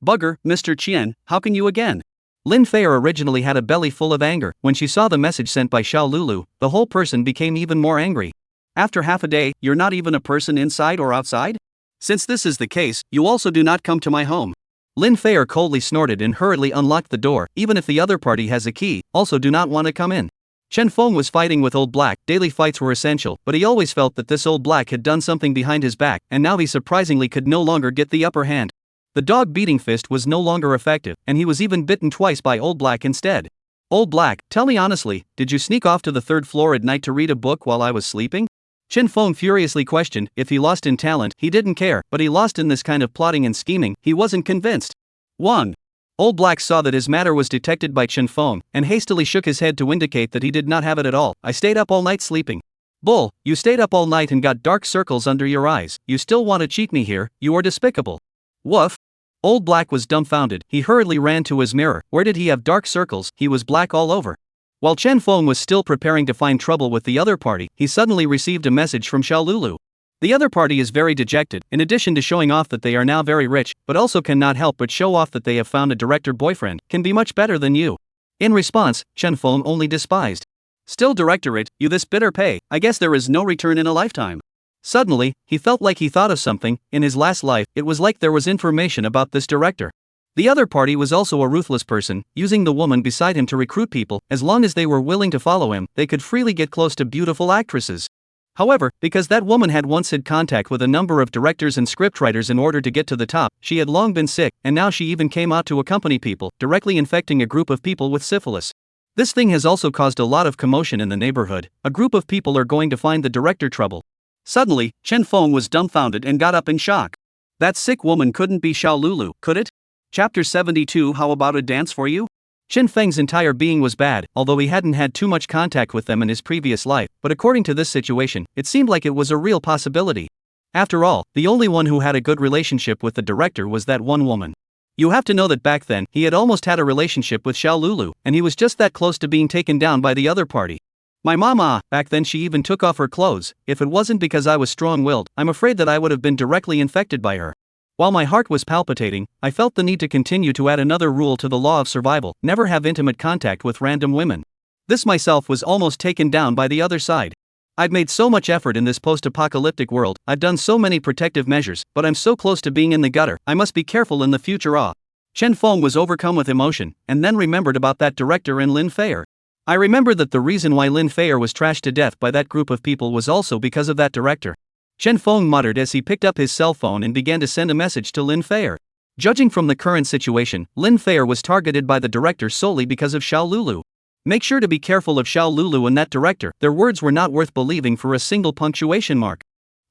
Bugger, Mr. Qian, how can you again? Lin Feier originally had a belly full of anger. When she saw the message sent by Xiao Lulu, the whole person became even more angry. After half a day, you're not even a person inside or outside? Since this is the case, you also do not come to my home. Lin Feier coldly snorted and hurriedly unlocked the door. Even if the other party has a key, also do not want to come in. Chen Feng was fighting with Old Black. Daily fights were essential, but he always felt that this Old Black had done something behind his back, and now he surprisingly could no longer get the upper hand. The dog beating fist was no longer effective, and he was even bitten twice by Old Black instead. Old Black, tell me honestly, did you sneak off to the 3rd floor at night to read a book while I was sleeping? Chen Feng furiously questioned. If he lost in talent, he didn't care, but he lost in this kind of plotting and scheming, he wasn't convinced. 1. Old Black saw that his matter was detected by Chen Feng, and hastily shook his head to indicate that he did not have it at all. I stayed up all night sleeping. Bull, you stayed up all night and got dark circles under your eyes. You still want to cheat me here? You are despicable. Woof. Old Black was dumbfounded. He hurriedly ran to his mirror. Where did he have dark circles? He was black all over. While Chen Feng was still preparing to find trouble with the other party, he suddenly received a message from Xiao Lulu. The other party is very dejected, in addition to showing off that they are now very rich, but also cannot help but show off that they have found a director boyfriend, can be much better than you. In response, Chen Feng only despised. Still directorate, you this bitter pay, I guess there is no return in a lifetime. Suddenly, he felt like he thought of something. In his last life, it was like there was information about this director. The other party was also a ruthless person, using the woman beside him to recruit people. As long as they were willing to follow him, they could freely get close to beautiful actresses. However, because that woman had once had contact with a number of directors and scriptwriters in order to get to the top, she had long been sick, and now she even came out to accompany people, directly infecting a group of people with syphilis. This thing has also caused a lot of commotion in the neighborhood. A group of people are going to find the director trouble. Suddenly, Chen Feng was dumbfounded and got up in shock. That sick woman couldn't be Xiao Lulu, could it? Chapter 72. How about a dance for you? Chen Feng's entire being was bad, although he hadn't had too much contact with them in his previous life, but according to this situation, it seemed like it was a real possibility. After all, the only one who had a good relationship with the director was that one woman. You have to know that back then, he had almost had a relationship with Xiao Lulu, and he was just that close to being taken down by the other party. My mama, back then she even took off her clothes. If it wasn't because I was strong-willed, I'm afraid that I would have been directly infected by her. While my heart was palpitating, I felt the need to continue to add another rule to the law of survival: never have intimate contact with random women. This myself was almost taken down by the other side. I've made so much effort in this post-apocalyptic world, I've done so many protective measures, but I'm so close to being in the gutter, I must be careful in the future. Chen Feng was overcome with emotion, and then remembered about that director and Lin Feier. I remember that the reason why Lin Feier was trashed to death by that group of people was also because of that director. Chen Feng muttered as he picked up his cell phone and began to send a message to Lin Feier. Judging from the current situation, Lin Feier was targeted by the director solely because of Xiao Lulu. Make sure to be careful of Xiao Lulu and that director. Their words were not worth believing for a single punctuation mark.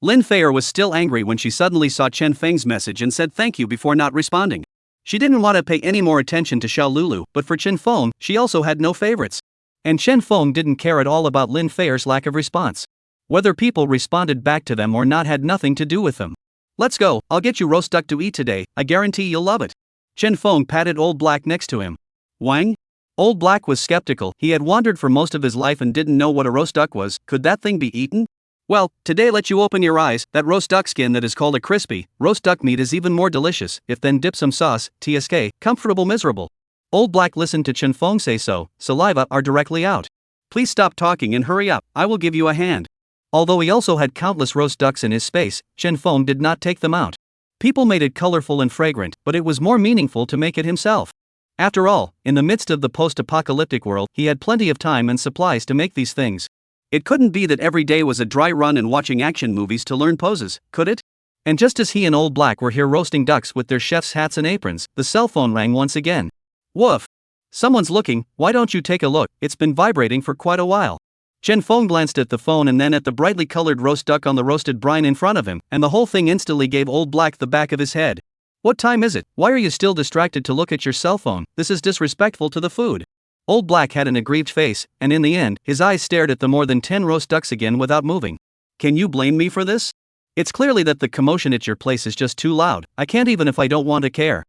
Lin Feier was still angry when she suddenly saw Chen Feng's message and said thank you before not responding. She didn't want to pay any more attention to Xiao Lulu, but for Chen Feng, she also had no favorites. And Chen Feng didn't care at all about Lin Feier's lack of response. Whether people responded back to them or not had nothing to do with them. Let's go, I'll get you roast duck to eat today, I guarantee you'll love it. Chen Feng patted Old Black next to him. Wang? Old Black was skeptical. He had wandered for most of his life and didn't know what a roast duck was. Could that thing be eaten? Well, today let you open your eyes. That roast duck skin that is called a crispy roast duck meat is even more delicious, if then dip some sauce. TSK, comfortable miserable. Old Black listened to Chen Feng say so, saliva are directly out. Please stop talking and hurry up, I will give you a hand. Although he also had countless roast ducks in his space, Chen Feng did not take them out. People made it colorful and fragrant, but it was more meaningful to make it himself. After all, in the midst of the post-apocalyptic world, he had plenty of time and supplies to make these things. It couldn't be that every day was a dry run and watching action movies to learn poses, could it? And just as he and Old Black were here roasting ducks with their chef's hats and aprons, the cell phone rang once again. Woof! Someone's looking, why don't you take a look? It's been vibrating for quite a while. Chen Feng glanced at the phone and then at the brightly colored roast duck on the roasted brine in front of him, and the whole thing instantly gave Old Black the back of his head. What time is it? Why are you still distracted to look at your cell phone? This is disrespectful to the food. Old Black had an aggrieved face, and in the end, his eyes stared at the more than 10 roast ducks again without moving. Can you blame me for this? It's clearly that the commotion at your place is just too loud. I can't even if I don't want to care.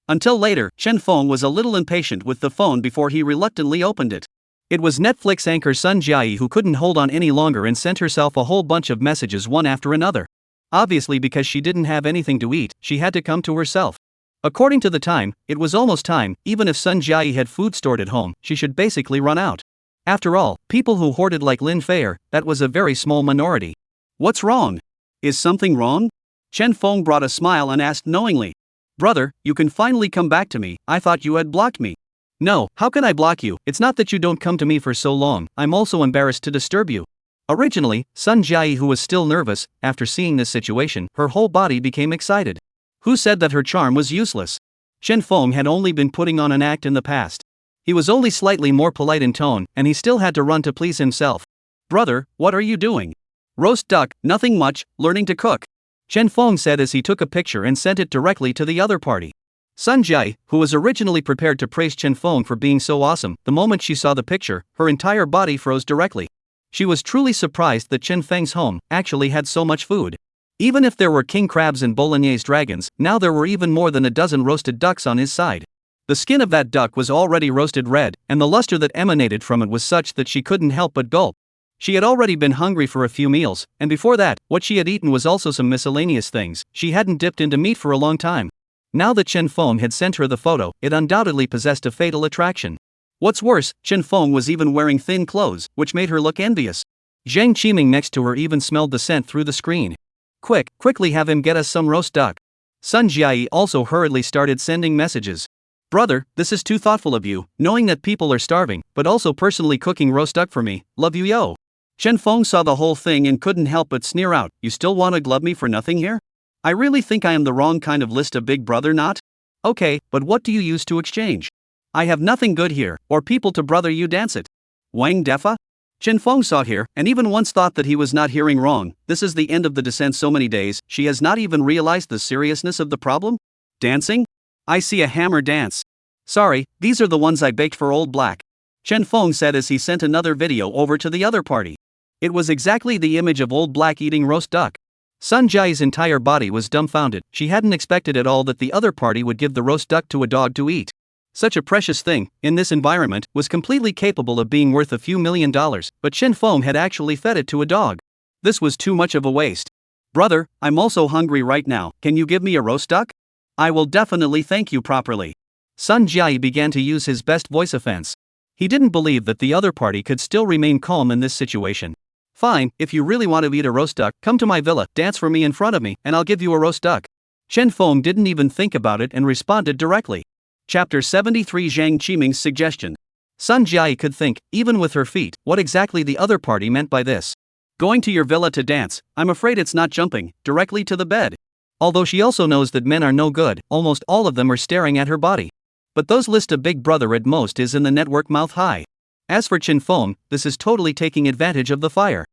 Until later, Chen Feng was a little impatient with the phone before he reluctantly opened it. It was Netflix anchor Sun Jiayi who couldn't hold on any longer and sent herself a whole bunch of messages one after another. Obviously because she didn't have anything to eat, she had to come to herself. According to the time, it was almost time. Even if Sun Jiayi had food stored at home, she should basically run out. After all, people who hoarded like Lin Feier, that was a very small minority. What's wrong? Is something wrong? Chen Feng brought a smile and asked knowingly. Brother, you can finally come back to me. I thought you had blocked me. No, how can I block you? It's not that you don't come to me for so long, I'm also embarrassed to disturb you. Originally, Sun Jiayi, who was still nervous, after seeing this situation, her whole body became excited. Who said that her charm was useless? Chen Feng had only been putting on an act in the past. He was only slightly more polite in tone, and he still had to run to please himself. Brother, what are you doing? Roast duck, nothing much, learning to cook. Chen Feng said as he took a picture and sent it directly to the other party. Sun Jia, who was originally prepared to praise Chen Feng for being so awesome, the moment she saw the picture, her entire body froze directly. She was truly surprised that Chen Feng's home actually had so much food. Even if there were king crabs and bolognese dragons, now there were even more than a dozen roasted ducks on his side. The skin of that duck was already roasted red, and the luster that emanated from it was such that she couldn't help but gulp. She had already been hungry for a few meals, and before that, what she had eaten was also some miscellaneous things. She hadn't dipped into meat for a long time. Now that Chen Feng had sent her the photo, it undoubtedly possessed a fatal attraction. What's worse, Chen Feng was even wearing thin clothes, which made her look envious. Zhang Qiming next to her even smelled the scent through the screen. Quickly have him get us some roast duck. Sun Jiayi also hurriedly started sending messages. Brother, this is too thoughtful of you, knowing that people are starving, but also personally cooking roast duck for me. Love you yo. Chen Feng saw the whole thing and couldn't help but sneer out, you still wanna glove me for nothing here? I really think I am the wrong kind of list of big brother not? Okay, but what do you use to exchange? I have nothing good here, or people to brother you dance it. Wang Defa? Chen Feng saw here, and even once thought that he was not hearing wrong. This is the end of the descent so many days, she has not even realized the seriousness of the problem? Dancing? I see a hammer dance. Sorry, these are the ones I baked for Old Black. Chen Feng said as he sent another video over to the other party. It was exactly the image of Old Black eating roast duck. Sun Jia's entire body was dumbfounded. She hadn't expected at all that the other party would give the roast duck to a dog to eat. Such a precious thing, in this environment, was completely capable of being worth a few $1,000,000, but Chen Feng had actually fed it to a dog. This was too much of a waste. Brother, I'm also hungry right now, can you give me a roast duck? I will definitely thank you properly. Sun Jia began to use his best voice offense. He didn't believe that the other party could still remain calm in this situation. Fine, if you really want to eat a roast duck, come to my villa, dance for me in front of me, and I'll give you a roast duck. Chen Feng didn't even think about it and responded directly. Chapter 73 Zhang Qiming's suggestion. Sun Jia could think, even with her feet, what exactly the other party meant by this. Going to your villa to dance, I'm afraid it's not jumping directly to the bed. Although she also knows that men are no good, almost all of them are staring at her body. But those list of big brother at most is in the network mouth high. As for Chen Feng, this is totally taking advantage of the fire.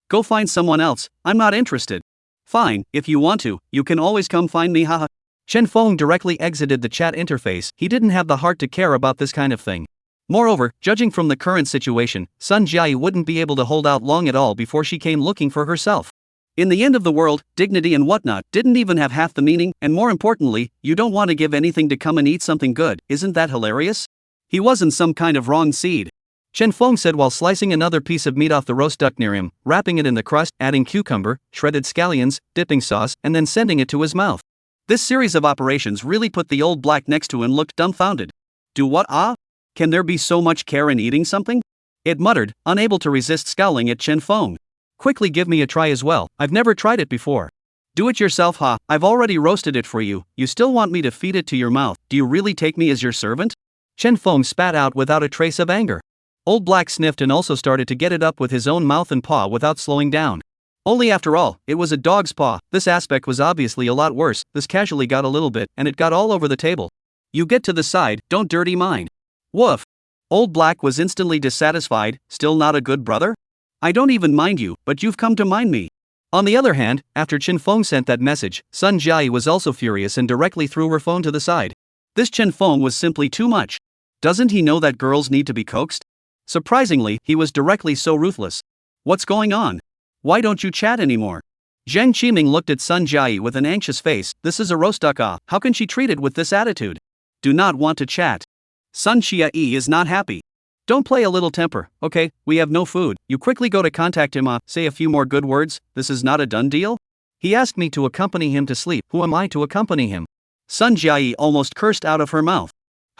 Go find someone else, I'm not interested. Fine, if you want to, you can always come find me haha. Chen Feng directly exited the chat interface. He didn't have the heart to care about this kind of thing. Moreover, judging from the current situation, Sun Jia wouldn't be able to hold out long at all before she came looking for herself. In the end of the world, dignity and whatnot didn't even have half the meaning, and more importantly, you don't want to give anything to come and eat something good, isn't that hilarious? He wasn't some kind of wrong seed. Chen Feng said while slicing another piece of meat off the roast duck near him, wrapping it in the crust, adding cucumber, shredded scallions, dipping sauce, and then sending it to his mouth. This series of operations really put the Old Black next to him looked dumbfounded. Do what ah? Can there be so much care in eating something? It muttered, unable to resist scowling at Chen Feng. Quickly give me a try as well, I've never tried it before. Do it yourself ha, I've already roasted it for you, you still want me to feed it to your mouth, do you really take me as your servant? Chen Feng spat out without a trace of anger. Old Black sniffed and also started to get it up with his own mouth and paw without slowing down. Only after all, it was a dog's paw. This aspect was obviously a lot worse. This casually got a little bit, and it got all over the table. You get to the side, don't dirty mine. Woof. Old Black was instantly dissatisfied. Still not a good brother? I don't even mind you, but you've come to mind me. On the other hand, after Chen Feng sent that message, Sun Jia was also furious and directly threw her phone to the side. This Chen Feng was simply too much. Doesn't he know that girls need to be coaxed? Surprisingly, he was directly so ruthless. What's going on? Why don't you chat anymore? Zhang Qiming looked at Sun Jia with an anxious face. This is a roast duck ah, how can she treat it with this attitude? Do not want to chat. Sun Jia is not happy. Don't play a little temper, okay, we have no food. You quickly go to contact him say a few more good words, this is not a done deal? He asked me to accompany him to sleep, who am I to accompany him? Sun Jia almost cursed out of her mouth.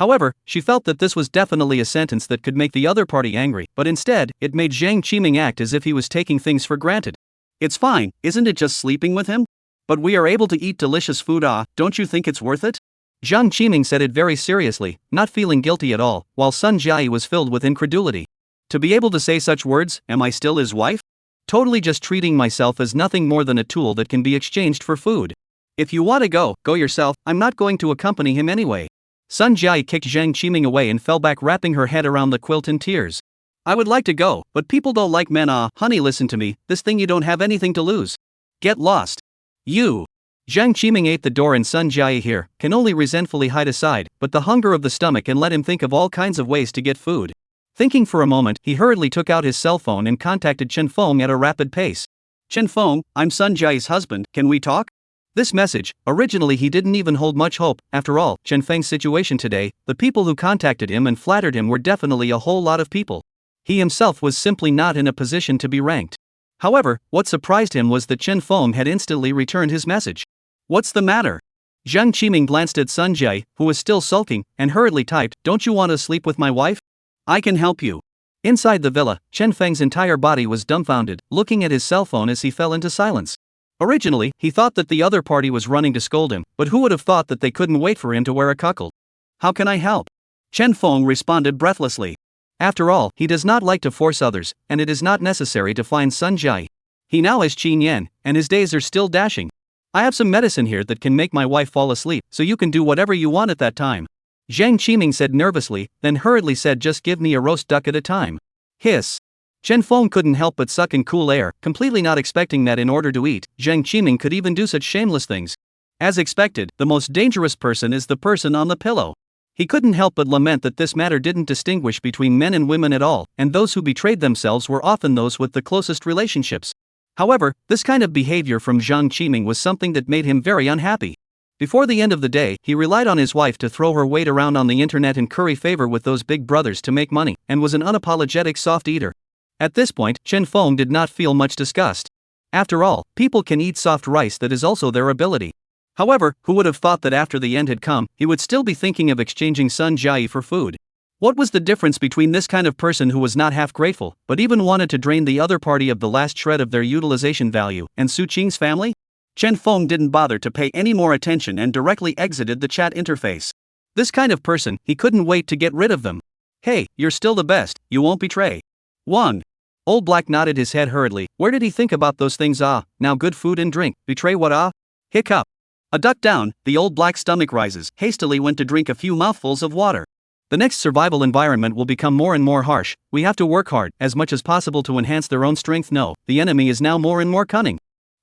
However, she felt that this was definitely a sentence that could make the other party angry, but instead, it made Zhang Qiming act as if he was taking things for granted. It's fine, isn't it just sleeping with him? But we are able to eat delicious food don't you think it's worth it? Zhang Qiming said it very seriously, not feeling guilty at all, while Sun Jia was filled with incredulity. To be able to say such words, am I still his wife? Totally just treating myself as nothing more than a tool that can be exchanged for food. If you want to go yourself, I'm not going to accompany him anyway. Sun Jia kicked Zhang Qiming away and fell back wrapping her head around the quilt in tears. I would like to go, but people don't like men honey listen to me, this thing you don't have anything to lose. Get lost. You. Jiang Qiming ate the door and Sun Jia here, can only resentfully hide aside, but the hunger of the stomach and let him think of all kinds of ways to get food. Thinking for a moment, he hurriedly took out his cell phone and contacted Chen Feng at a rapid pace. Chen Feng, I'm Sun Jia's husband, can we talk? This message, originally he didn't even hold much hope. After all, Chen Feng's situation today, the people who contacted him and flattered him were definitely a whole lot of people. He himself was simply not in a position to be ranked. However, what surprised him was that Chen Feng had instantly returned his message. What's the matter? Jiang Qiming glanced at Sun Jia, who was still sulking, and hurriedly typed, don't you want to sleep with my wife? I can help you. Inside the villa, Chen Feng's entire body was dumbfounded, looking at his cell phone as he fell into silence. Originally, he thought that the other party was running to scold him, but who would have thought that they couldn't wait for him to wear a cuckold? How can I help? Chen Feng responded breathlessly. After all, he does not like to force others, and it is not necessary to find Sun Jia. He now has Qin Yan, and his days are still dashing. I have some medicine here that can make my wife fall asleep, so you can do whatever you want at that time. Jiang Qiming said nervously, then hurriedly said just give me a roast duck at a time. Hiss. Chen Feng couldn't help but suck in cool air, completely not expecting that in order to eat, Jiang Qiming could even do such shameless things. As expected, the most dangerous person is the person on the pillow. He couldn't help but lament that this matter didn't distinguish between men and women at all, and those who betrayed themselves were often those with the closest relationships. However, this kind of behavior from Jiang Qiming was something that made him very unhappy. Before the end of the day, he relied on his wife to throw her weight around on the internet and curry favor with those big brothers to make money, and was an unapologetic soft eater. At this point, Chen Feng did not feel much disgust. After all, people can eat soft rice, that is also their ability. However, who would have thought that after the end had come, he would still be thinking of exchanging Sun Jia for food? What was the difference between this kind of person who was not half grateful, but even wanted to drain the other party of the last shred of their utilization value, and Su Qing's family? Chen Feng didn't bother to pay any more attention and directly exited the chat interface. This kind of person, he couldn't wait to get rid of them. Hey, you're still the best, you won't betray. 1. Old Black nodded his head hurriedly. Where did he think about those things? Now good food and drink. Betray what? Hiccup. A duck down, the Old Black's stomach rises, hastily went to drink a few mouthfuls of water. The next survival environment will become more and more harsh. We have to work hard, as much as possible, to enhance their own strength. No, the enemy is now more and more cunning.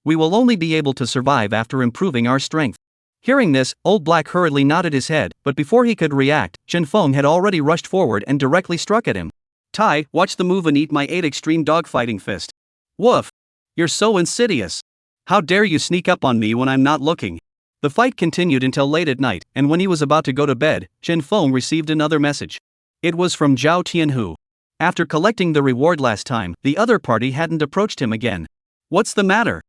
We will only be able to survive after improving our strength. Hearing this, Old Black hurriedly nodded his head, but before he could react, Chen Feng had already rushed forward and directly struck at him. Tai, watch the move and eat my 8 extreme dogfighting fist. Woof. You're so insidious. How dare you sneak up on me when I'm not looking? The fight continued until late at night, and when he was about to go to bed, Chen Feng received another message. It was from Zhao Tianhu. After collecting the reward last time, the other party hadn't approached him again. What's the matter?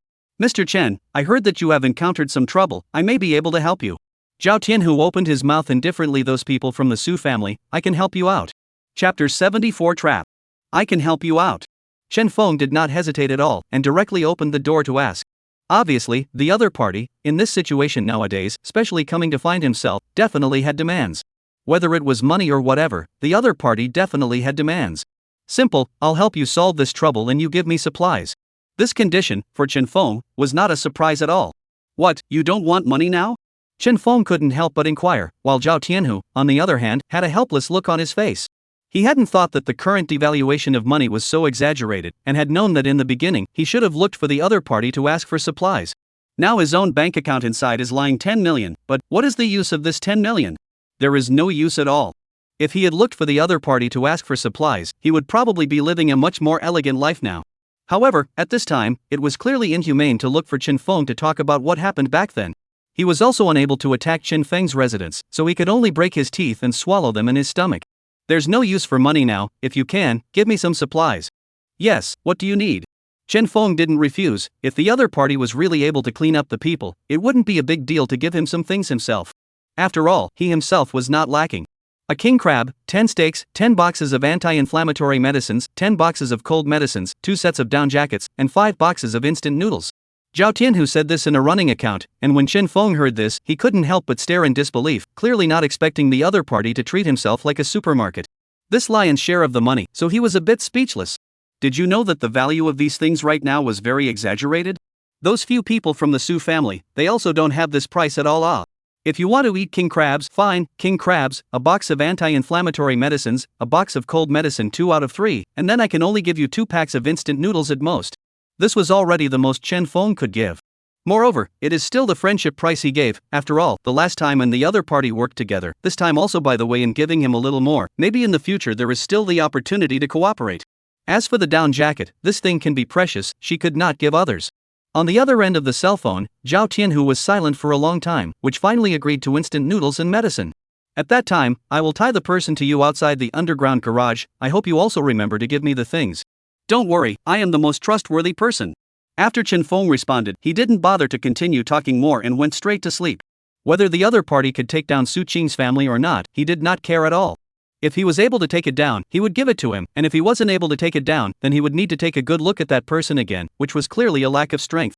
Mr. Chen, I heard that you have encountered some trouble. I may be able to help you. Zhao Tianhu opened his mouth indifferently. Those people from the Su family, I can help you out. Chapter 74 Trap. I can help you out. Chen Feng did not hesitate at all, and directly opened the door to ask. Obviously, the other party, in this situation nowadays, especially coming to find himself, definitely had demands. Whether it was money or whatever, the other party definitely had demands. Simple, I'll help you solve this trouble and you give me supplies. This condition, for Chen Feng, was not a surprise at all. What, you don't want money now? Chen Feng couldn't help but inquire, while Zhao Tianhu, on the other hand, had a helpless look on his face. He hadn't thought that the current devaluation of money was so exaggerated, and had known that in the beginning he should have looked for the other party to ask for supplies. Now his own bank account inside is lying 10 million, but what is the use of this 10 million? There is no use at all. If he had looked for the other party to ask for supplies, he would probably be living a much more elegant life now. However, at this time, it was clearly inhumane to look for Chen Feng to talk about what happened back then. He was also unable to attack Chen Feng's residence, so he could only break his teeth and swallow them in his stomach. There's no use for money now. If you can, give me some supplies. Yes, what do you need? Chen Feng didn't refuse. If the other party was really able to clean up the people, it wouldn't be a big deal to give him some things himself. After all, he himself was not lacking. A king crab, 10 steaks, 10 boxes of anti-inflammatory medicines, 10 boxes of cold medicines, 2 sets of down jackets, and 5 boxes of instant noodles. Zhao Tianhu said this in a running account, and when Chen Feng heard this, he couldn't help but stare in disbelief, clearly not expecting the other party to treat himself like a supermarket. This lion's share of the money, so he was a bit speechless. Did you know that the value of these things right now was very exaggerated? Those few people from the Su family, they also don't have this price at all. If you want to eat king crabs, fine, king crabs, a box of anti-inflammatory medicines, a box of cold medicine 2 out of 3, and then I can only give you 2 packs of instant noodles at most. This was already the most Chen Feng could give. Moreover, it is still the friendship price he gave. After all, the last time and the other party worked together, this time also by the way in giving him a little more, maybe in the future there is still the opportunity to cooperate. As for the down jacket, this thing can be precious, she could not give others. On the other end of the cell phone, Zhao Tianhu was silent for a long time, which finally agreed to instant noodles and medicine. At that time, I will tie the person to you outside the underground garage. I hope you also remember to give me the things. Don't worry, I am the most trustworthy person. After Chen Feng responded, he didn't bother to continue talking more and went straight to sleep. Whether the other party could take down Su Qing's family or not, he did not care at all. If he was able to take it down, he would give it to him, and if he wasn't able to take it down, then he would need to take a good look at that person again, which was clearly a lack of strength.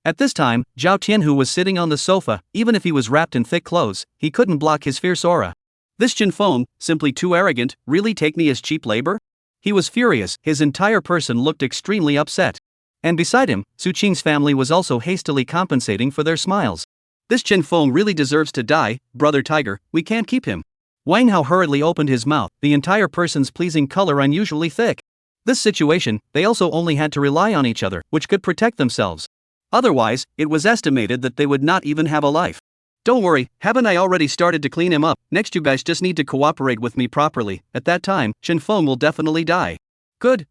At this time, Zhao Tianhu was sitting on the sofa. Even if he was wrapped in thick clothes, he couldn't block his fierce aura. This Chen Feng, simply too arrogant, really take me as cheap labor? He was furious, his entire person looked extremely upset. And beside him, Su Qing's family was also hastily compensating for their smiles. This Chen Feng really deserves to die, brother Tiger, we can't keep him. Wang Hao hurriedly opened his mouth, the entire person's pleasing color unusually thick. This situation, they also only had to rely on each other, which could protect themselves. Otherwise, it was estimated that they would not even have a life. Don't worry, haven't I already started to clean him up? Next you guys just need to cooperate with me properly. At that time, Chen Feng will definitely die. Good,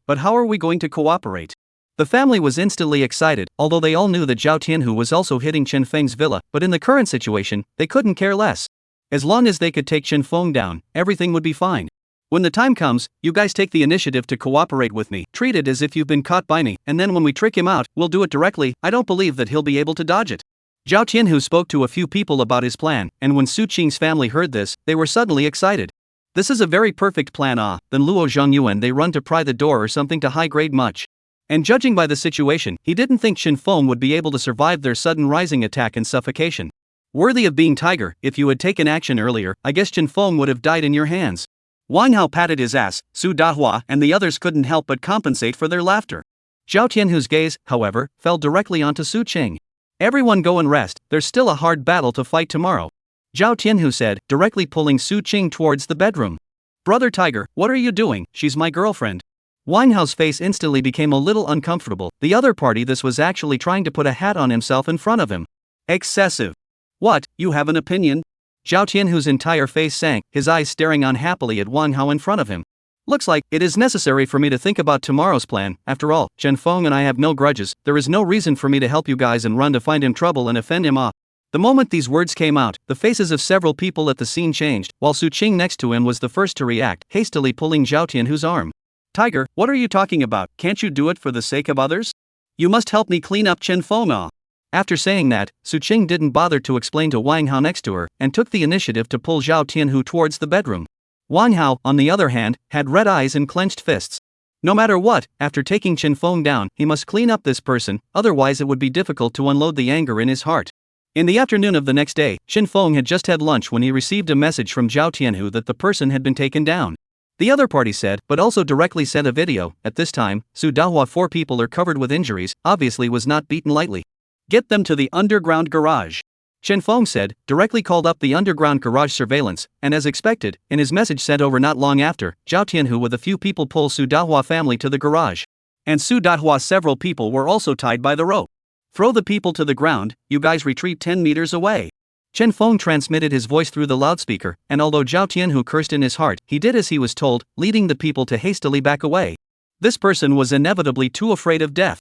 but how are we going to cooperate? The family was instantly excited, although they all knew that Zhao Tianhu was also hitting Chen Feng's villa, but in the current situation, they couldn't care less. As long as they could take Chen Feng down, everything would be fine. When the time comes, you guys take the initiative to cooperate with me, treat it as if you've been caught by me, and then when we trick him out, we'll do it directly. I don't believe that he'll be able to dodge it. Zhao Tianhu spoke to a few people about his plan, and when Su Qing's family heard this, they were suddenly excited. This is a very perfect plan. Then Luo Zhongyuan they run to pry the door or something to high-grade much. And judging by the situation, he didn't think Chen Feng would be able to survive their sudden rising attack and suffocation. Worthy of being Tiger, if you had taken action earlier, I guess Chen Feng would have died in your hands. Wang Hao patted his ass, Su Dahua and the others couldn't help but compensate for their laughter. Zhao Tianhu's gaze, however, fell directly onto Su Qing. Everyone go and rest, there's still a hard battle to fight tomorrow. Zhao Tianhu said, directly pulling Su Qing towards the bedroom. Brother Tiger, what are you doing? She's my girlfriend. Wang Hao's face instantly became a little uncomfortable. The other party this was actually trying to put a hat on himself in front of him. Excessive. What, you have an opinion? Zhao Tianhu's entire face sank, his eyes staring unhappily at Wang Hao in front of him. Looks like it is necessary for me to think about tomorrow's plan. After all, Chen Feng and I have no grudges. There is no reason for me to help you guys and run to find him trouble and offend him off. The moment these words came out, the faces of several people at the scene changed, while Su Qing next to him was the first to react, hastily pulling Zhao Tianhu's arm. Tiger, what are you talking about? Can't you do it for the sake of others? You must help me clean up Chen Feng. After saying that, Su Qing didn't bother to explain to Wang Hao next to her, and took the initiative to pull Zhao Tianhu towards the bedroom. Wang Hao, on the other hand, had red eyes and clenched fists. No matter what, after taking Chen Feng down, he must clean up this person, otherwise it would be difficult to unload the anger in his heart. In the afternoon of the next day, Chen Feng had just had lunch when he received a message from Zhao Tianhu that the person had been taken down. The other party said, but also directly sent a video. At this time, Su Dahua 4 people are covered with injuries, obviously was not beaten lightly. Get them to the underground garage. Chen Feng said, directly called up the underground garage surveillance, and as expected, in his message sent over not long after, Zhao Tianhu with a few people pull Su Dahua family to the garage. And Su Dahua several people were also tied by the rope. Throw the people to the ground, you guys retreat 10 meters away. Chen Feng transmitted his voice through the loudspeaker, and although Zhao Tianhu cursed in his heart, he did as he was told, leading the people to hastily back away. This person was inevitably too afraid of death.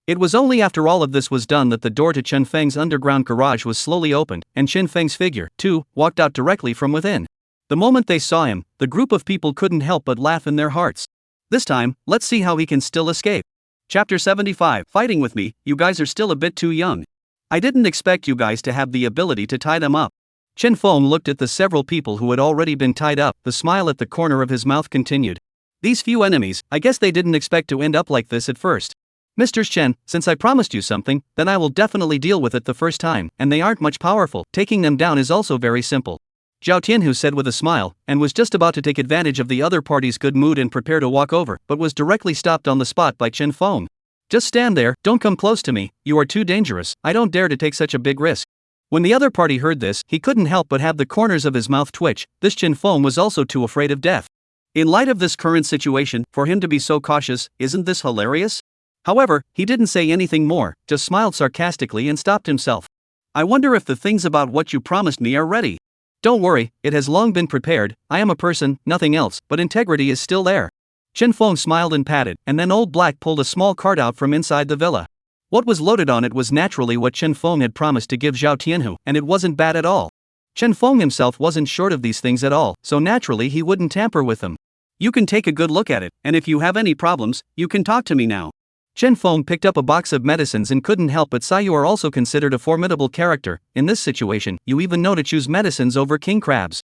It was only after all of this was done that the door to Chen Feng's underground garage was slowly opened, and Chen Feng's figure, too, walked out directly from within. The moment they saw him, the group of people couldn't help but laugh in their hearts. This time, let's see how he can still escape. Chapter 75. Fighting with me, you guys are still a bit too young. I didn't expect you guys to have the ability to tie them up. Chen Feng looked at the several people who had already been tied up, the smile at the corner of his mouth continued. These few enemies, I guess they didn't expect to end up like this at first. Mr. Chen, since I promised you something, then I will definitely deal with it the first time, and they aren't much powerful. Taking them down is also very simple. Zhao Tianhu said with a smile, and was just about to take advantage of the other party's good mood and prepare to walk over, but was directly stopped on the spot by Chen Feng. Just stand there, don't come close to me, you are too dangerous, I don't dare to take such a big risk. When the other party heard this, he couldn't help but have the corners of his mouth twitch. This Chen Feng was also too afraid of death. In light of this current situation, for him to be so cautious, isn't this hilarious? However, he didn't say anything more, just smiled sarcastically and stopped himself. I wonder if the things about what you promised me are ready. Don't worry, it has long been prepared. I am a person, nothing else, but integrity is still there. Chen Feng smiled and patted, and then Old Black pulled a small cart out from inside the villa. What was loaded on it was naturally what Chen Feng had promised to give Zhao Tianhu, and it wasn't bad at all. Chen Feng himself wasn't short of these things at all, so naturally he wouldn't tamper with them. You can take a good look at it, and if you have any problems, you can talk to me now. Chen Feng picked up a box of medicines and couldn't help but sigh. You are also considered a formidable character. In this situation, you even know to choose medicines over king crabs.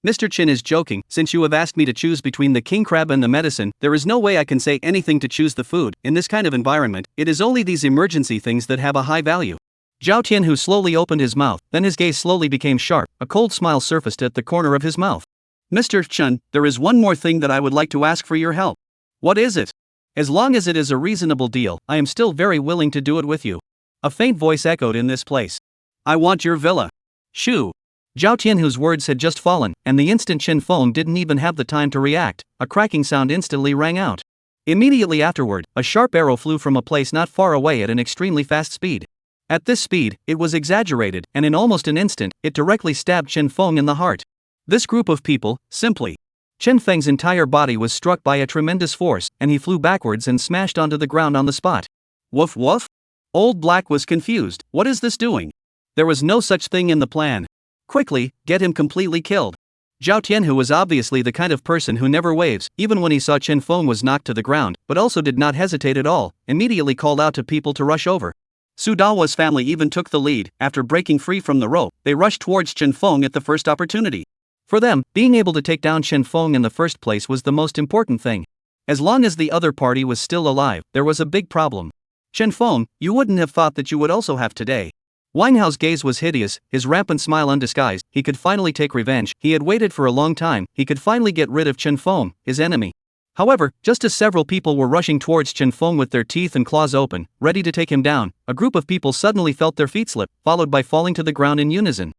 Mr. Chin is joking. Since you have asked me to choose between the king crab and the medicine, there is no way I can say anything to choose the food. In this kind of environment, it is only these emergency things that have a high value. Zhao Tianhu slowly opened his mouth, then his gaze slowly became sharp. A cold smile surfaced at the corner of his mouth. Mr. Chen, there is one more thing that I would like to ask for your help. What is it? As long as it is a reasonable deal, I am still very willing to do it with you. A faint voice echoed in this place. I want your villa. Shoo! Zhao Tianhu's words had just fallen, and the instant Chen Feng didn't even have the time to react, a cracking sound instantly rang out. Immediately afterward, a sharp arrow flew from a place not far away at an extremely fast speed. At this speed, it was exaggerated, and in almost an instant, it directly stabbed Chen Feng in the heart. This group of people, simply. Chen Feng's entire body was struck by a tremendous force, and he flew backwards and smashed onto the ground on the spot. Woof woof? Old Black was confused. What is this doing? There was no such thing in the plan. Quickly, get him completely killed. Zhao Tianhu was obviously the kind of person who never waves, even when he saw Chen Feng was knocked to the ground, but also did not hesitate at all, immediately called out to people to rush over. Su Dao's family even took the lead. After breaking free from the rope, they rushed towards Chen Feng at the first opportunity. For them, being able to take down Chen Feng in the first place was the most important thing. As long as the other party was still alive, there was a big problem. Chen Feng, you wouldn't have thought that you would also have today. Wang Hao's gaze was hideous, his rampant smile undisguised. He could finally take revenge. He had waited for a long time. He could finally get rid of Chen Feng, his enemy. However, just as several people were rushing towards Chen Feng with their teeth and claws open, ready to take him down, a group of people suddenly felt their feet slip, followed by falling to the ground in unison.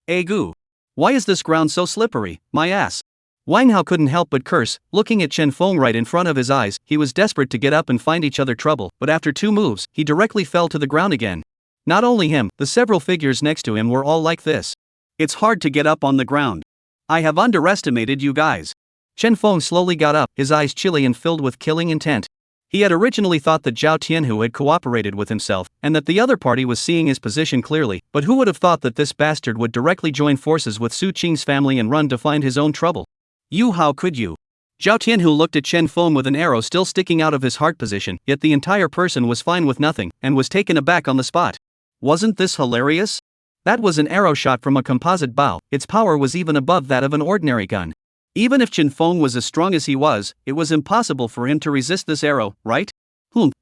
Agoo! Why is this ground so slippery, my ass? Wang Hao couldn't help but curse, looking at Chen Feng right in front of his eyes. He was desperate to get up and find each other trouble, but after 2 moves, he directly fell to the ground again. Not only him, the several figures next to him were all like this. It's hard to get up on the ground. I have underestimated you guys. Chen Feng slowly got up, his eyes chilly and filled with killing intent. He had originally thought that Zhao Tianhu had cooperated with himself, and that the other party was seeing his position clearly, but who would have thought that this bastard would directly join forces with Su Qing's family and run to find his own trouble? You, how could you? Zhao Tianhu looked at Chen Feng with an arrow still sticking out of his heart position, yet the entire person was fine with nothing, and was taken aback on the spot. Wasn't this hilarious? That was an arrow shot from a composite bow. Its power was even above that of an ordinary gun. Even if Chen Feng was as strong as he was, it was impossible for him to resist this arrow, right?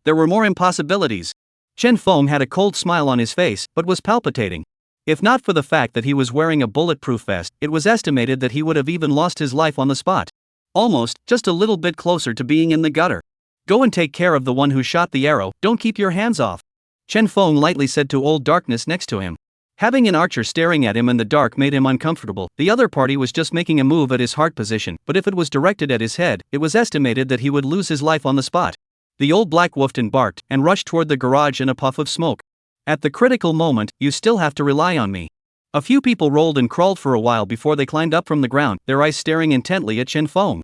There were more impossibilities. Chen Feng had a cold smile on his face, but was palpitating. If not for the fact that he was wearing a bulletproof vest, it was estimated that he would have even lost his life on the spot. Almost, just a little bit closer to being in the gutter. Go and take care of the one who shot the arrow, don't keep your hands off. Chen Feng lightly said to Old Darkness next to him. Having an archer staring at him in the dark made him uncomfortable. The other party was just making a move at his heart position, but if it was directed at his head, it was estimated that he would lose his life on the spot. The Old Black woofed and barked, and rushed toward the garage in a puff of smoke. At the critical moment, you still have to rely on me. A few people rolled and crawled for a while before they climbed up from the ground, their eyes staring intently at Chen Feng.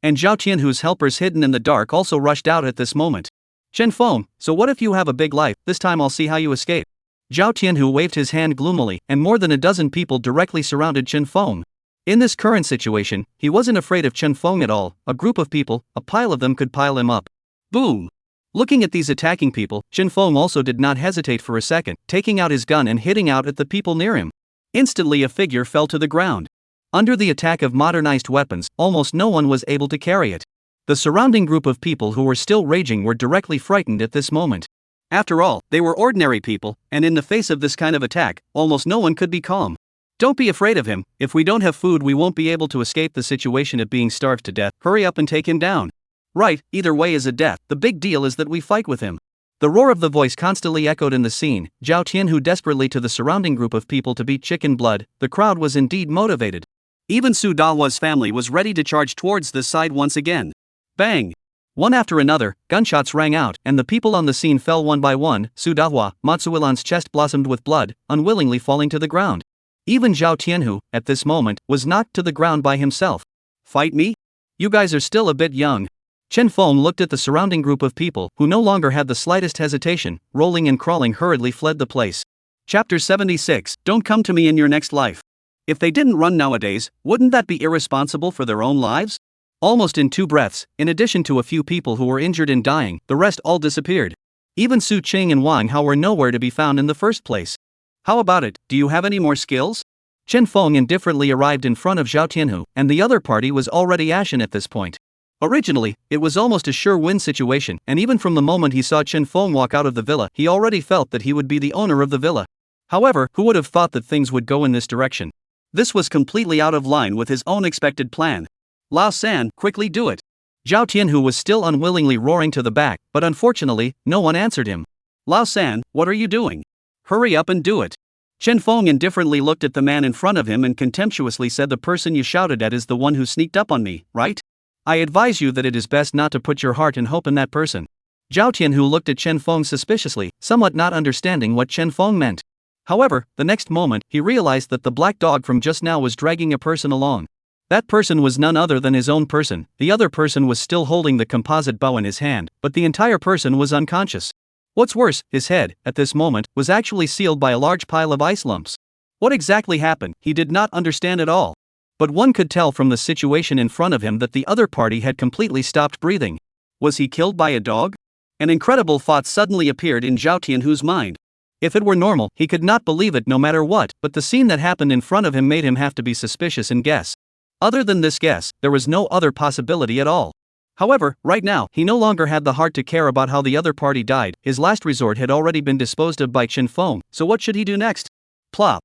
And Zhao Tianhu's helpers hidden in the dark also rushed out at this moment. Chen Feng, so what if you have a big life? This time I'll see how you escape. Zhao Tianhu waved his hand gloomily, and more than a dozen people directly surrounded Chen Feng. In this current situation, he wasn't afraid of Chen Feng at all. A group of people, a pile of them could pile him up. Boom! Looking at these attacking people, Chen Feng also did not hesitate for a second, taking out his gun and hitting out at the people near him. Instantly a figure fell to the ground. Under the attack of modernized weapons, almost no one was able to carry it. The surrounding group of people who were still raging were directly frightened at this moment. After all, they were ordinary people, and in the face of this kind of attack, almost no one could be calm. Don't be afraid of him. If we don't have food, we won't be able to escape the situation of being starved to death. Hurry up and take him down. Right, either way is a death. The big deal is that we fight with him. The roar of the voice constantly echoed in the scene. Zhao Tianhu desperately to the surrounding group of people to beat chicken blood. The crowd was indeed motivated. Even Su Dao's family was ready to charge towards this side once again. Bang! One after another, gunshots rang out, and the people on the scene fell one by one. Su Dahua, Matsuilan's chest blossomed with blood, unwillingly falling to the ground. Even Zhao Tianhu, at this moment, was knocked to the ground by himself. Fight me? You guys are still a bit young. Chen Feng looked at the surrounding group of people, who no longer had the slightest hesitation, rolling and crawling hurriedly fled the place. Chapter 76, Don't come to me in your next life. If they didn't run nowadays, wouldn't that be irresponsible for their own lives? Almost in 2 breaths, in addition to a few people who were injured and dying, the rest all disappeared. Even Su Qing and Wang Hao were nowhere to be found in the first place. How about it, do you have any more skills? Chen Feng indifferently arrived in front of Zhao Tianhu, and the other party was already ashen at this point. Originally, it was almost a sure win situation, and even from the moment he saw Chen Feng walk out of the villa, he already felt that he would be the owner of the villa. However, who would have thought that things would go in this direction? This was completely out of line with his own expected plan. Lao San, quickly do it. Zhao Tianhu was still unwillingly roaring to the back, but unfortunately, no one answered him. Lao San, what are you doing? Hurry up and do it. Chen Feng indifferently looked at the man in front of him and contemptuously said, the person you shouted at is the one who sneaked up on me, right? I advise you that it is best not to put your heart and hope in that person. Zhao Tianhu looked at Chen Feng suspiciously, somewhat not understanding what Chen Feng meant. However, the next moment, he realized that the black dog from just now was dragging a person along. That person was none other than his own person. The other person was still holding the composite bow in his hand, but the entire person was unconscious. What's worse, his head, at this moment, was actually sealed by a large pile of ice lumps. What exactly happened, he did not understand at all. But one could tell from the situation in front of him that the other party had completely stopped breathing. Was he killed by a dog? An incredible thought suddenly appeared in Zhao Tianhu's mind. If it were normal, he could not believe it no matter what, but the scene that happened in front of him made him have to be suspicious and guess. Other than this guess, there was no other possibility at all. However, right now, he no longer had the heart to care about how the other party died. His last resort had already been disposed of by Chen Feng, so what should he do next? Plop.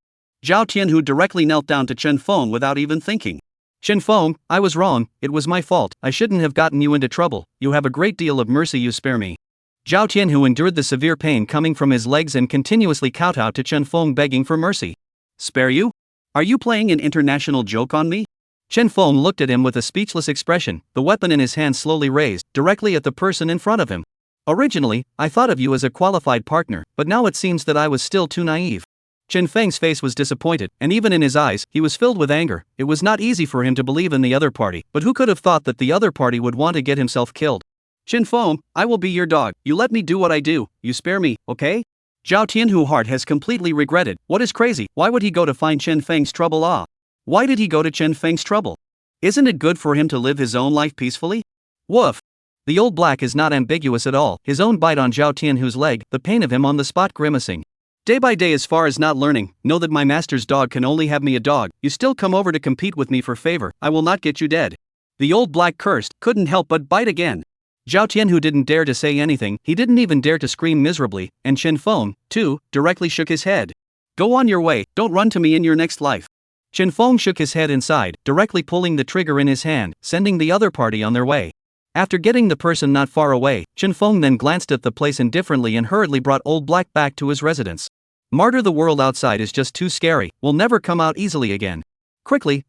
Zhao Tianhu directly knelt down to Chen Feng without even thinking. Chen Feng, I was wrong, it was my fault, I shouldn't have gotten you into trouble, you have a great deal of mercy, you spare me. Zhao Tianhu endured the severe pain coming from his legs and continuously kowtowed to Chen Feng begging for mercy. Spare you? Are you playing an international joke on me? Chen Feng looked at him with a speechless expression, the weapon in his hand slowly raised, directly at the person in front of him. Originally, I thought of you as a qualified partner, but now it seems that I was still too naive. Chen Feng's face was disappointed, and even in his eyes, he was filled with anger. It was not easy for him to believe in the other party, but who could have thought that the other party would want to get himself killed? Chen Feng, I will be your dog, you let me do what I do, you spare me, okay? Zhao Tianhu's heart has completely regretted. What is crazy? Why would he go to find Chen Feng's trouble? Why did he go to Chen Feng's trouble? Isn't it good for him to live his own life peacefully? Woof. The old black is not ambiguous at all, his own bite on Zhao Tianhu's leg, the pain of him on the spot grimacing. Day by day as far as not learning, know that my master's dog can only have me a dog, you still come over to compete with me for favor, I will not get you dead. The old black cursed, couldn't help but bite again. Zhao Tianhu didn't dare to say anything, he didn't even dare to scream miserably, and Chen Feng, too, directly shook his head. Go on your way, don't run to me in your next life. Chen Feng shook his head inside, directly pulling the trigger in his hand, sending the other party on their way. After getting the person not far away, Chen Feng then glanced at the place indifferently and hurriedly brought Old Black back to his residence. Martyr, the world outside is just too scary, will never come out easily again. Quickly,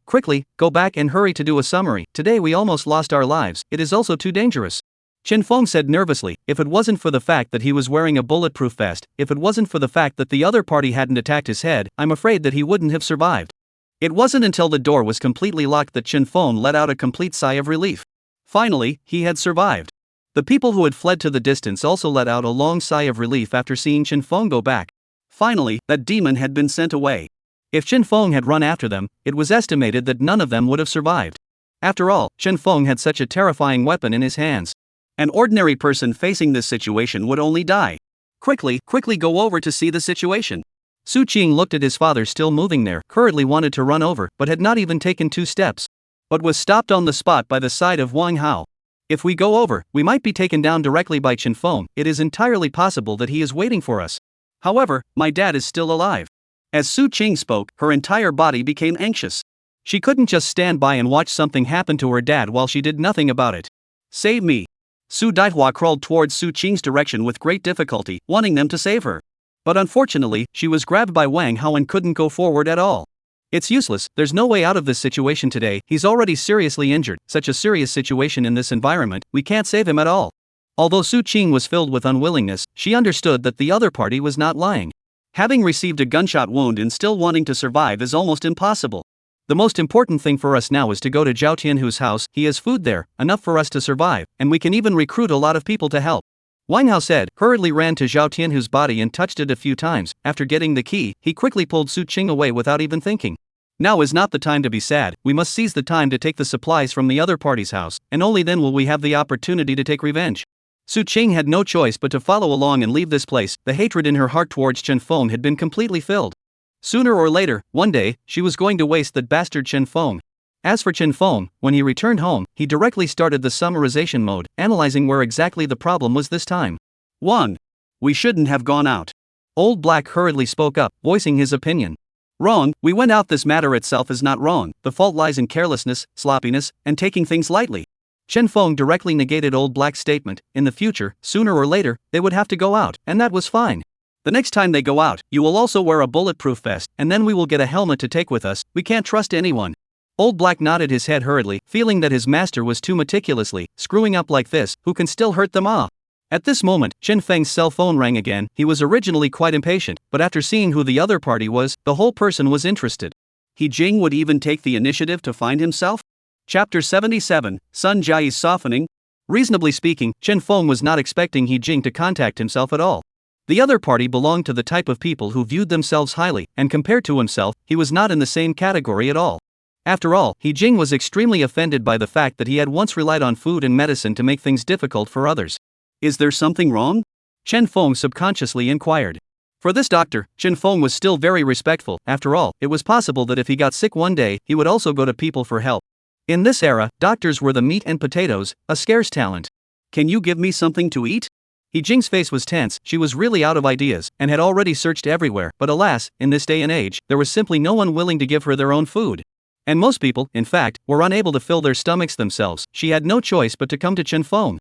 go back and hurry to do a summary, today we almost lost our lives, it is also too dangerous. Chen Feng said nervously, if it wasn't for the fact that he was wearing a bulletproof vest, if it wasn't for the fact that the other party hadn't attacked his head, I'm afraid that he wouldn't have survived. It wasn't until the door was completely locked that Chen Feng let out a complete sigh of relief. Finally, he had survived. The people who had fled to the distance also let out a long sigh of relief after seeing Chen Feng go back. Finally, that demon had been sent away. If Chen Feng had run after them, it was estimated that none of them would have survived. After all, Chen Feng had such a terrifying weapon in his hands. An ordinary person facing this situation would only die. Quickly go over to see the situation. Su Qing looked at his father still moving there, hurriedly wanted to run over, but had not even taken 2 steps. But was stopped on the spot by the side of Wang Hao. If we go over, we might be taken down directly by Chen Feng, it is entirely possible that he is waiting for us. However, my dad is still alive. As Su Qing spoke, her entire body became anxious. She couldn't just stand by and watch something happen to her dad while she did nothing about it. Save me. Su Daihua crawled towards Su Qing's direction with great difficulty, wanting them to save her. But unfortunately, she was grabbed by Wang Hao and couldn't go forward at all. It's useless, there's no way out of this situation today, he's already seriously injured, such a serious situation in this environment, we can't save him at all. Although Su Qing was filled with unwillingness, she understood that the other party was not lying. Having received a gunshot wound and still wanting to survive is almost impossible. The most important thing for us now is to go to Zhao Tianhu's house, he has food there, enough for us to survive, and we can even recruit a lot of people to help. Wang Hao said, hurriedly ran to Zhao Tianhu's body and touched it a few times. After getting the key, he quickly pulled Su Qing away without even thinking. Now is not the time to be sad, we must seize the time to take the supplies from the other party's house, and only then will we have the opportunity to take revenge. Su Qing had no choice but to follow along and leave this place. The hatred in her heart towards Chen Feng had been completely filled. Sooner or later, one day, she was going to waste that bastard Chen Feng. As for Chen Feng, when he returned home, he directly started the summarization mode, analyzing where exactly the problem was this time. 1. We shouldn't have gone out. Old Black hurriedly spoke up, voicing his opinion. Wrong, we went out, this matter itself is not wrong, the fault lies in carelessness, sloppiness, and taking things lightly. Chen Feng directly negated Old Black's statement. In the future, sooner or later, they would have to go out, and that was fine. The next time they go out, you will also wear a bulletproof vest, and then we will get a helmet to take with us, we can't trust anyone. Old Black nodded his head hurriedly, feeling that his master was too meticulously screwing up like this, who can still hurt them all. At this moment, Chen Feng's cell phone rang again. He was originally quite impatient, but after seeing who the other party was, the whole person was interested. He Jing would even take the initiative to find himself? Chapter 77, Sun Jiayi's Softening. Reasonably speaking, Chen Feng was not expecting He Jing to contact himself at all. The other party belonged to the type of people who viewed themselves highly, and compared to himself, he was not in the same category at all. After all, He Jing was extremely offended by the fact that he had once relied on food and medicine to make things difficult for others. Is there something wrong? Chen Feng subconsciously inquired. For this doctor, Chen Feng was still very respectful. After all, it was possible that if he got sick one day, he would also go to people for help. In this era, doctors were the meat and potatoes, a scarce talent. Can you give me something to eat? He Jing's face was tense, she was really out of ideas, and had already searched everywhere, but alas, in this day and age, there was simply no one willing to give her their own food. And most people, in fact, were unable to fill their stomachs themselves. She had no choice but to come to Chen Feng.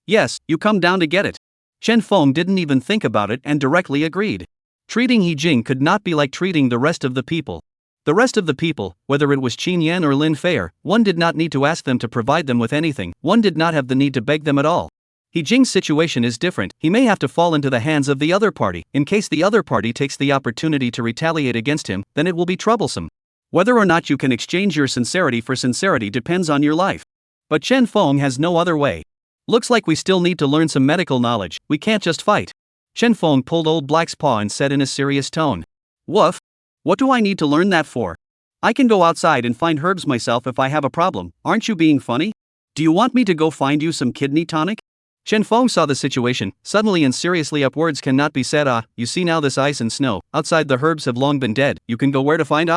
Yes, you come down to get it. Chen Feng didn't even think about it and directly agreed. Treating He Jing could not be like treating the rest of the people. The rest of the people, whether it was Qin Yan or Lin Feier, one did not need to ask them to provide them with anything, one did not have the need to beg them at all. He Jing's situation is different, he may have to fall into the hands of the other party. In case the other party takes the opportunity to retaliate against him, then it will be troublesome. Whether or not you can exchange your sincerity for sincerity depends on your life. But Chen Feng has no other way. Looks like we still need to learn some medical knowledge, we can't just fight. Chen Feng pulled Old Black's paw and said in a serious tone. Woof. What do I need to learn that for? I can go outside and find herbs myself if I have a problem, aren't you being funny? Do you want me to go find you some kidney tonic? Chen Feng saw the situation, suddenly and seriously up words cannot be said. You see now this ice and snow, outside the herbs have long been dead, you can go where to find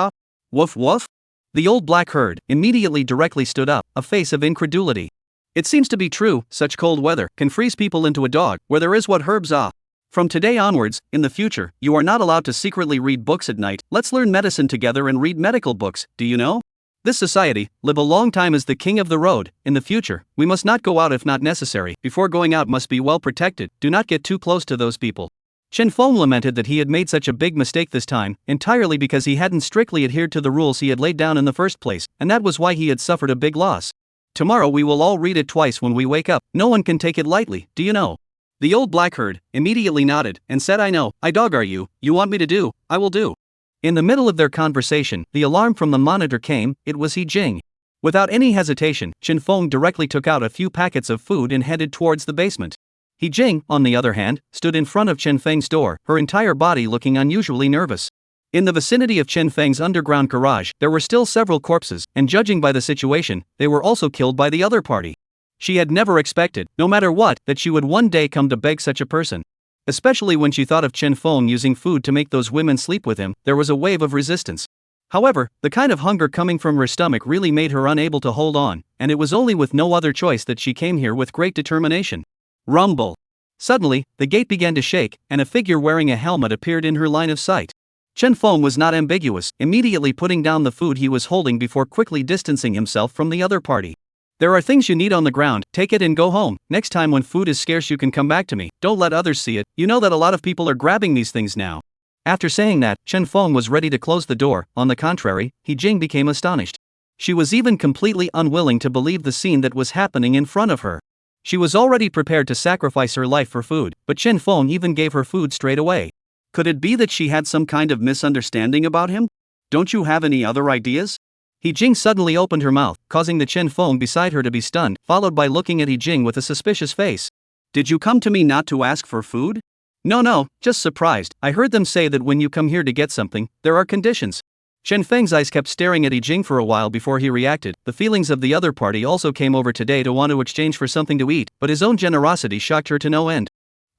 Woof woof? The Old Black heard, immediately directly stood up, a face of incredulity. It seems to be true, such cold weather can freeze people into a dog, where there is what herbs are. From today onwards, in the future, you are not allowed to secretly read books at night, let's learn medicine together and read medical books, do you know? This society, live a long time as the king of the road. In the future, we must not go out if not necessary. Before going out must be well protected, do not get too close to those people. Chen Feng lamented that he had made such a big mistake this time, entirely because he hadn't strictly adhered to the rules he had laid down in the first place, and that was why he had suffered a big loss. Tomorrow we will all read it twice when we wake up, no one can take it lightly, do you know? The Old Black heard, immediately nodded, and said I know, I dog are you want me to do, I will do. In the middle of their conversation, the alarm from the monitor came, it was He Jing. Without any hesitation, Chen Feng directly took out a few packets of food and headed towards the basement. He Jing, on the other hand, stood in front of Chen Feng's door, her entire body looking unusually nervous. In the vicinity of Chen Feng's underground garage, there were still several corpses, and judging by the situation, they were also killed by the other party. She had never expected, no matter what, that she would one day come to beg such a person. Especially when she thought of Chen Feng using food to make those women sleep with him, there was a wave of resistance. However, the kind of hunger coming from her stomach really made her unable to hold on, and it was only with no other choice that she came here with great determination. Rumble. Suddenly, the gate began to shake, and a figure wearing a helmet appeared in her line of sight. Chen Feng was not ambiguous, immediately putting down the food he was holding before quickly distancing himself from the other party. There are things you need on the ground, take it and go home. Next time when food is scarce you can come back to me, don't let others see it, you know that a lot of people are grabbing these things now. After saying that, Chen Feng was ready to close the door. On the contrary, He Jing became astonished. She was even completely unwilling to believe the scene that was happening in front of her. She was already prepared to sacrifice her life for food, but Chen Feng even gave her food straight away. Could it be that she had some kind of misunderstanding about him? Don't you have any other ideas? He Jing suddenly opened her mouth, causing the Chen Feng beside her to be stunned, followed by looking at He Jing with a suspicious face. Did you come to me not to ask for food? No, just surprised. I heard them say that when you come here to get something, there are conditions. Chen Feng's eyes kept staring at He Jing for a while before he reacted. The feelings of the other party also came over today to want to exchange for something to eat, but his own generosity shocked her to no end.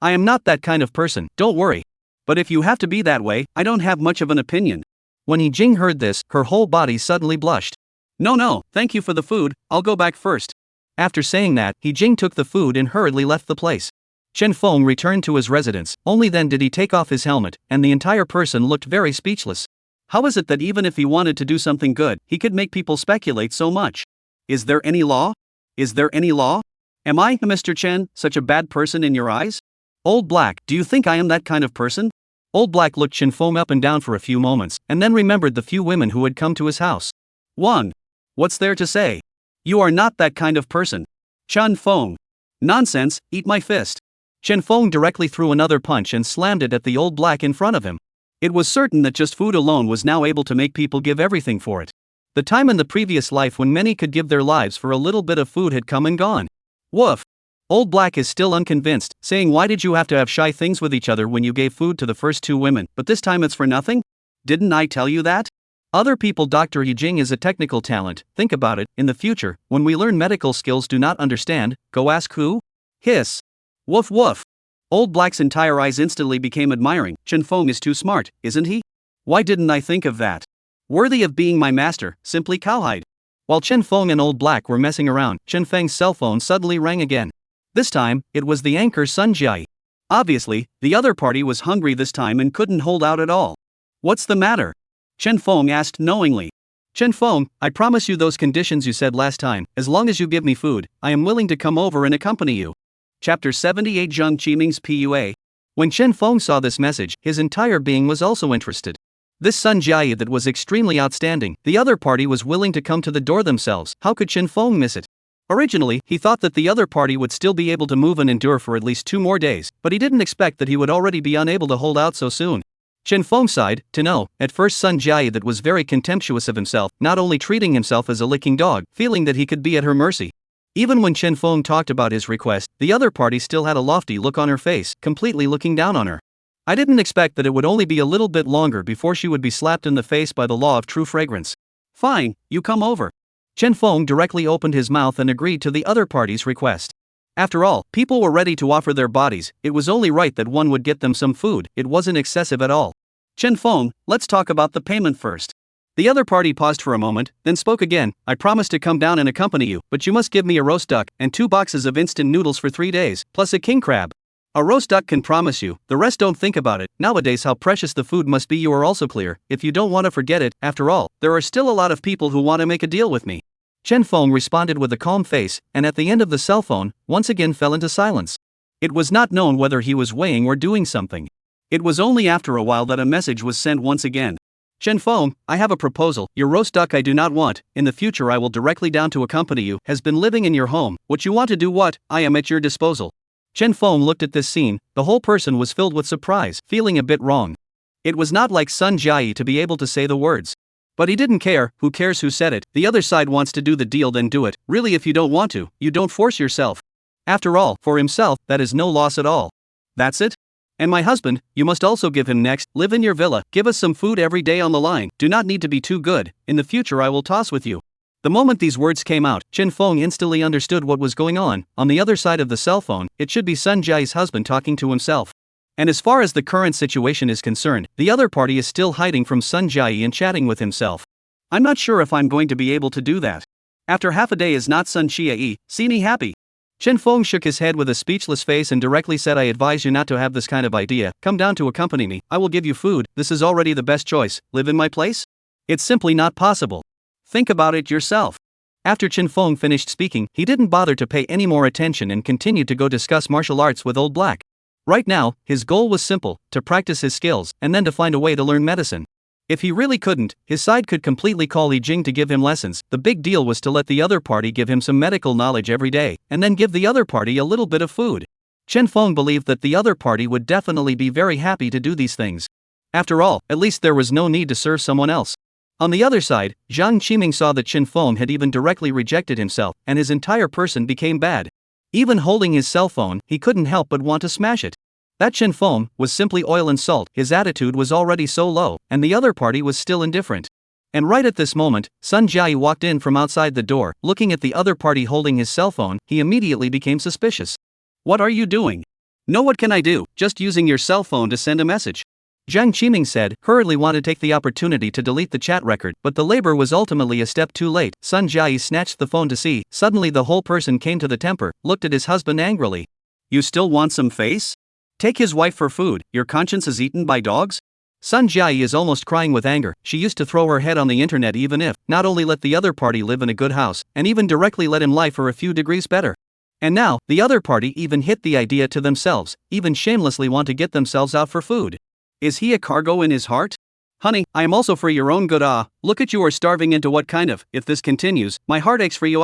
I am not that kind of person, don't worry. But if you have to be that way, I don't have much of an opinion. When He Jing heard this, her whole body suddenly blushed. No, thank you for the food, I'll go back first. After saying that, He Jing took the food and hurriedly left the place. Chen Feng returned to his residence. Only then did he take off his helmet, and the entire person looked very speechless. How is it that even if he wanted to do something good, he could make people speculate so much? Is there any law? Is there any law? Am I, Mr. Chen, such a bad person in your eyes? Old Black, Do you think I am that kind of person? Old Black looked Chen Feng up and down for a few moments, and then remembered the few women who had come to his house. 1. What's there to say? You are not that kind of person. Chen Feng. Nonsense, eat my fist. Chen Feng directly threw another punch and slammed it at the Old Black in front of him. It was certain that just food alone was now able to make people give everything for it. The time in the previous life when many could give their lives for a little bit of food had come and gone. Woof. Old Black is still unconvinced, saying why did you have to have shy things with each other when you gave food to the first two women, But this time it's for nothing? Didn't I tell you that? Other people. Dr. He Jing is a technical talent. Think about it, in the future, when we learn medical skills do not understand, go ask who? Hiss. Woof woof. Old Black's entire eyes instantly became admiring. Chen Feng is too smart, isn't he? Why didn't I think of that? Worthy of being my master, simply cowhide. While Chen Feng and Old Black were messing around, Chen Feng's cell phone suddenly rang again. This time, it was the anchor Sun Jiai. Obviously, the other party was hungry this time and couldn't hold out at all. What's the matter? Chen Feng asked knowingly. Chen Feng, I promise you those conditions you said last time. As long as you give me food, I am willing to come over and accompany you. Chapter 78 Zheng Qiming's PUA. When Chen Feng saw this message, his entire being was also interested. This Sun Jiai that was extremely outstanding. The other party was willing to come to the door themselves. How could Chen Feng miss it? Originally, he thought that the other party would still be able to move and endure for at least 2 more days, but he didn't expect that he would already be unable to hold out so soon. Chen Feng sighed, to know, at first Sun Jiai that was very contemptuous of himself, not only treating himself as a licking dog, feeling that he could be at her mercy. Even when Chen Feng talked about his request, the other party still had a lofty look on her face, completely looking down on her. I didn't expect that it would only be a little bit longer before she would be slapped in the face by the law of true fragrance. Fine, you come over. Chen Feng directly opened his mouth and agreed to the other party's request. After all, people were ready to offer their bodies, it was only right that one would get them some food, it wasn't excessive at all. Chen Feng, let's talk about the payment first. The other party paused for a moment, then spoke again. I promise to come down and accompany you, but you must give me a roast duck and 2 boxes of instant noodles for 3 days, plus a king crab. A roast duck can promise you, the rest don't think about it. Nowadays how precious the food must be you are also clear. If you don't want to forget it, after all, there are still a lot of people who want to make a deal with me. Chen Feng responded with a calm face, and at the end of the cell phone, once again fell into silence. It was not known whether he was weighing or doing something. It was only after a while that a message was sent once again. Chen Feng, I have a proposal. Your roast duck I do not want. In the future I will directly down to accompany you. Has been living in your home. What you want to do what? I am at your disposal. Chen Feng looked at this scene. The whole person was filled with surprise, feeling a bit wrong. It was not like Sun Jiai to be able to say the words. But he didn't care. Who cares who said it? The other side wants to do the deal, then do it. Really, if you don't want to, you don't force yourself. After all, for himself, that is no loss at all. That's it? And my husband, you must also give him next. Live in your villa, give us some food every day on the line. Do not need to be too good. In the future I will toss with you. The moment these words came out, Chen Feng instantly understood what was going on. On the other side of the cell phone, it should be Sun Jiai's husband talking to himself. And as far as the current situation is concerned, the other party is still hiding from Sun Jiai and chatting with himself. I'm not sure if I'm going to be able to do that. After half a day is not Sun Jiai, see me happy. Chen Feng shook his head with a speechless face and directly said, I advise you not to have this kind of idea. Come down to accompany me. I will give you food. This is already the best choice. Live in my place? It's simply not possible. Think about it yourself. After Chen Feng finished speaking, he didn't bother to pay any more attention and continued to go discuss martial arts with Old Black. Right now, his goal was simple: to practice his skills, and then to find a way to learn medicine. If he really couldn't, his side could completely call Li Jing to give him lessons. The big deal was to let the other party give him some medical knowledge every day, and then give the other party a little bit of food. Chen Feng believed that the other party would definitely be very happy to do these things. After all, at least there was no need to serve someone else. On the other side, Zhang Qiming saw that Chen Feng had even directly rejected himself, and his entire person became bad. Even holding his cell phone, he couldn't help but want to smash it. That Chen Feng was simply oil and salt. His attitude was already so low, and the other party was still indifferent. And right at this moment, Sun Jiai walked in from outside the door. Looking at the other party holding his cell phone, he immediately became suspicious. What are you doing? No, what can I do? Just using your cell phone to send a message. Zhang Qiming said, hurriedly wanted to take the opportunity to delete the chat record, but the labor was ultimately a step too late. Sun Jiai snatched the phone to see. Suddenly the whole person came to the temper, looked at his husband angrily. You still want some face? Take his wife for food. Your conscience is eaten by dogs? Sun Jiai is almost crying with anger. She used to throw her head on the internet even if, not only let the other party live in a good house, and even directly let him lie for a few degrees better. And now, the other party even hit the idea to themselves, even shamelessly want to get themselves out for food. Is he a cargo in his heart? Honey, I am also for your own good. Look at you are starving into what kind of, if this continues, my heart aches for you.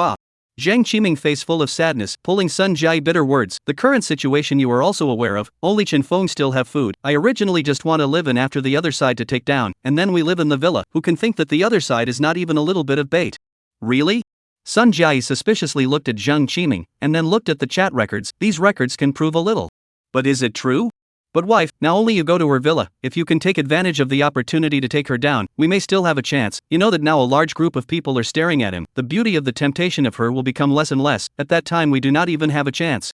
Zhang Qiming face full of sadness, pulling Sun Jiai bitter words. The current situation you are also aware of, only Chen Feng still have food. I originally just want to live in after the other side to take down, and then we live in the villa. Who can think that the other side is not even a little bit of bait? Really? Sun Jiai suspiciously looked at Zhang Qiming, and then looked at the chat records. These records can prove a little. But is it true? But wife, now only you go to her villa. If you can take advantage of the opportunity to take her down, we may still have a chance. You know that now a large group of people are staring at him. The beauty of the temptation of her will become less and less. At that time we do not even have a chance.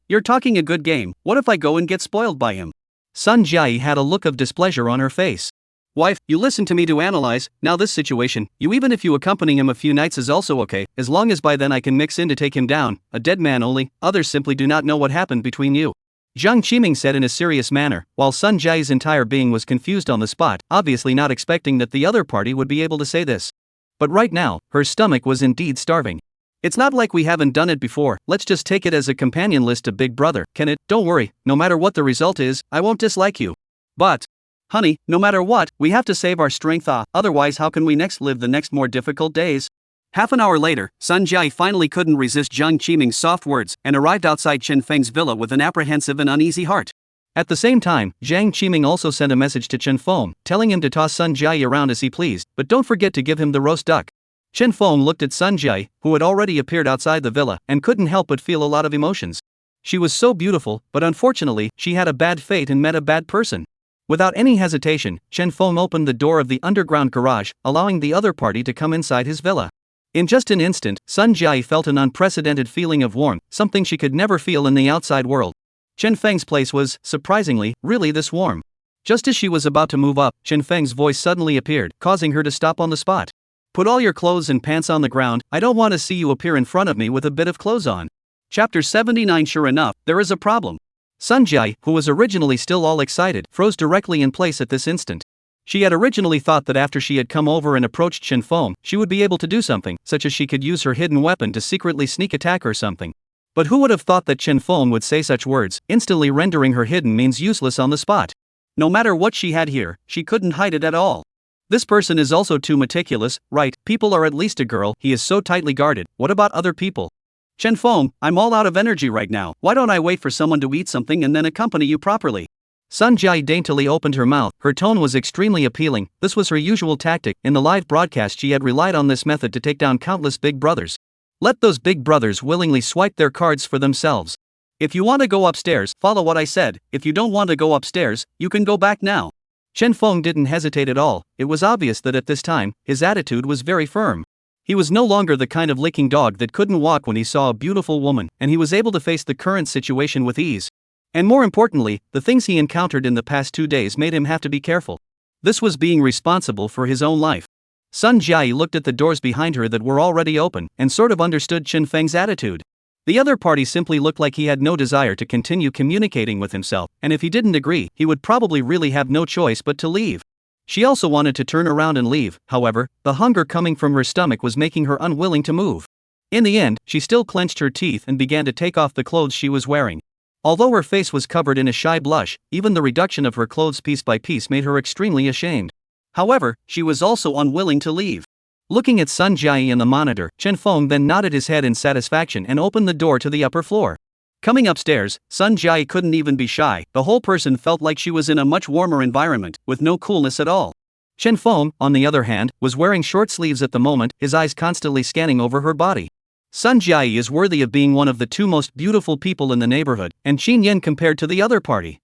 You're talking a good game. What if I go and get spoiled by him? Sun Jiai had a look of displeasure on her face. Wife, you listen to me to analyze. Now this situation, even if you accompany him a few nights is also okay, as long as by then I can mix in to take him down. A dead man only. Others simply do not know what happened between you. Zhang Qiming said in a serious manner, while Sun Jiai's entire being was confused on the spot, obviously not expecting that the other party would be able to say this. But right now, her stomach was indeed starving. It's not like we haven't done it before. Let's just take it as a companion list to Big Brother, can it? Don't worry, no matter what the result is, I won't dislike you. But, honey, no matter what, we have to save our strength. Otherwise how can we next live the next more difficult days? Half an hour later, Sun Jiai finally couldn't resist Zhang Qiming's soft words and arrived outside Chen Feng's villa with an apprehensive and uneasy heart. At the same time, Zhang Qiming also sent a message to Chen Feng, telling him to toss Sun Jiai around as he pleased, but don't forget to give him the roast duck. Chen Feng looked at Sun Jiai, who had already appeared outside the villa, and couldn't help but feel a lot of emotions. She was so beautiful, but unfortunately, she had a bad fate and met a bad person. Without any hesitation, Chen Feng opened the door of the underground garage, allowing the other party to come inside his villa. In just an instant, Sun Jiai felt an unprecedented feeling of warmth, something she could never feel in the outside world. Chen Feng's place was, surprisingly, really this warm. Just as she was about to move up, Chen Feng's voice suddenly appeared, causing her to stop on the spot. Put all your clothes and pants on the ground. I don't want to see you appear in front of me with a bit of clothes on. Chapter 79. Sure enough, there is a problem. Sun Jiai, who was originally still all excited, froze directly in place at this instant. She had originally thought that after she had come over and approached Chen Feng, she would be able to do something, such as she could use her hidden weapon to secretly sneak attack or something. But who would have thought that Chen Feng would say such words, instantly rendering her hidden means useless on the spot. No matter what she had here, she couldn't hide it at all. This person is also too meticulous, right? People are at least a girl, he is so tightly guarded. What about other people? Chen Feng, I'm all out of energy right now. Why don't I wait for someone to eat something and then accompany you properly? Sun Jiai daintily opened her mouth. Her tone was extremely appealing. This was her usual tactic. In the live broadcast she had relied on this method to take down countless big brothers. Let those big brothers willingly swipe their cards for themselves. If you want to go upstairs, follow what I said. If you don't want to go upstairs, you can go back now. Chen Feng didn't hesitate at all. It was obvious that at this time, his attitude was very firm. He was no longer the kind of licking dog that couldn't walk when he saw a beautiful woman, and he was able to face the current situation with ease. And more importantly, the things he encountered in the past 2 days made him have to be careful. This was being responsible for his own life. Sun Jiai looked at the doors behind her that were already open, and sort of understood Chen Feng's attitude. The other party simply looked like he had no desire to continue communicating with himself, and if he didn't agree, he would probably really have no choice but to leave. She also wanted to turn around and leave, however, the hunger coming from her stomach was making her unwilling to move. In the end, she still clenched her teeth and began to take off the clothes she was wearing. Although her face was covered in a shy blush, even the reduction of her clothes piece by piece made her extremely ashamed. However, she was also unwilling to leave. Looking at Sun Jiayi in the monitor, Chen Feng then nodded his head in satisfaction and opened the door to the upper floor. Coming upstairs, Sun Jiayi couldn't even be shy. The whole person felt like she was in a much warmer environment, with no coolness at all. Chen Feng, on the other hand, was wearing short sleeves at the moment, his eyes constantly scanning over her body. Sun Jiayi is worthy of being one of the two most beautiful people in the neighborhood, and Qin Yan compared to the other party.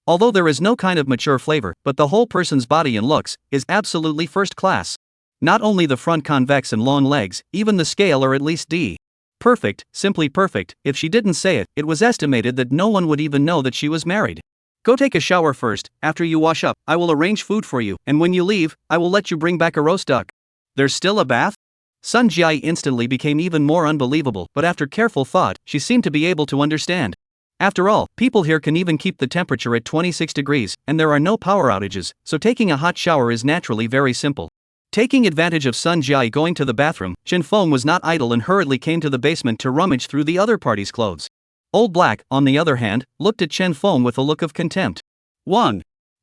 Although there is no kind of mature flavor, but the whole person's body and looks is absolutely first class. Not only the front convex and long legs, even the scale are at least D. Perfect, simply perfect. If she didn't say it, it was estimated that no one would even know that she was married. Go take a shower first. After you wash up, I will arrange food for you, and when you leave, I will let you bring back a roast duck. There's still a bath? Sun Jiayi instantly became even more unbelievable, but after careful thought, she seemed to be able to understand. After all, people here can even keep the temperature at 26 degrees, and there are no power outages, so taking a hot shower is naturally very simple. Taking advantage of Sun Jiayi going to the bathroom, Chen Feng was not idle and hurriedly came to the basement to rummage through the other party's clothes. Old Black, on the other hand, looked at Chen Feng with a look of contempt.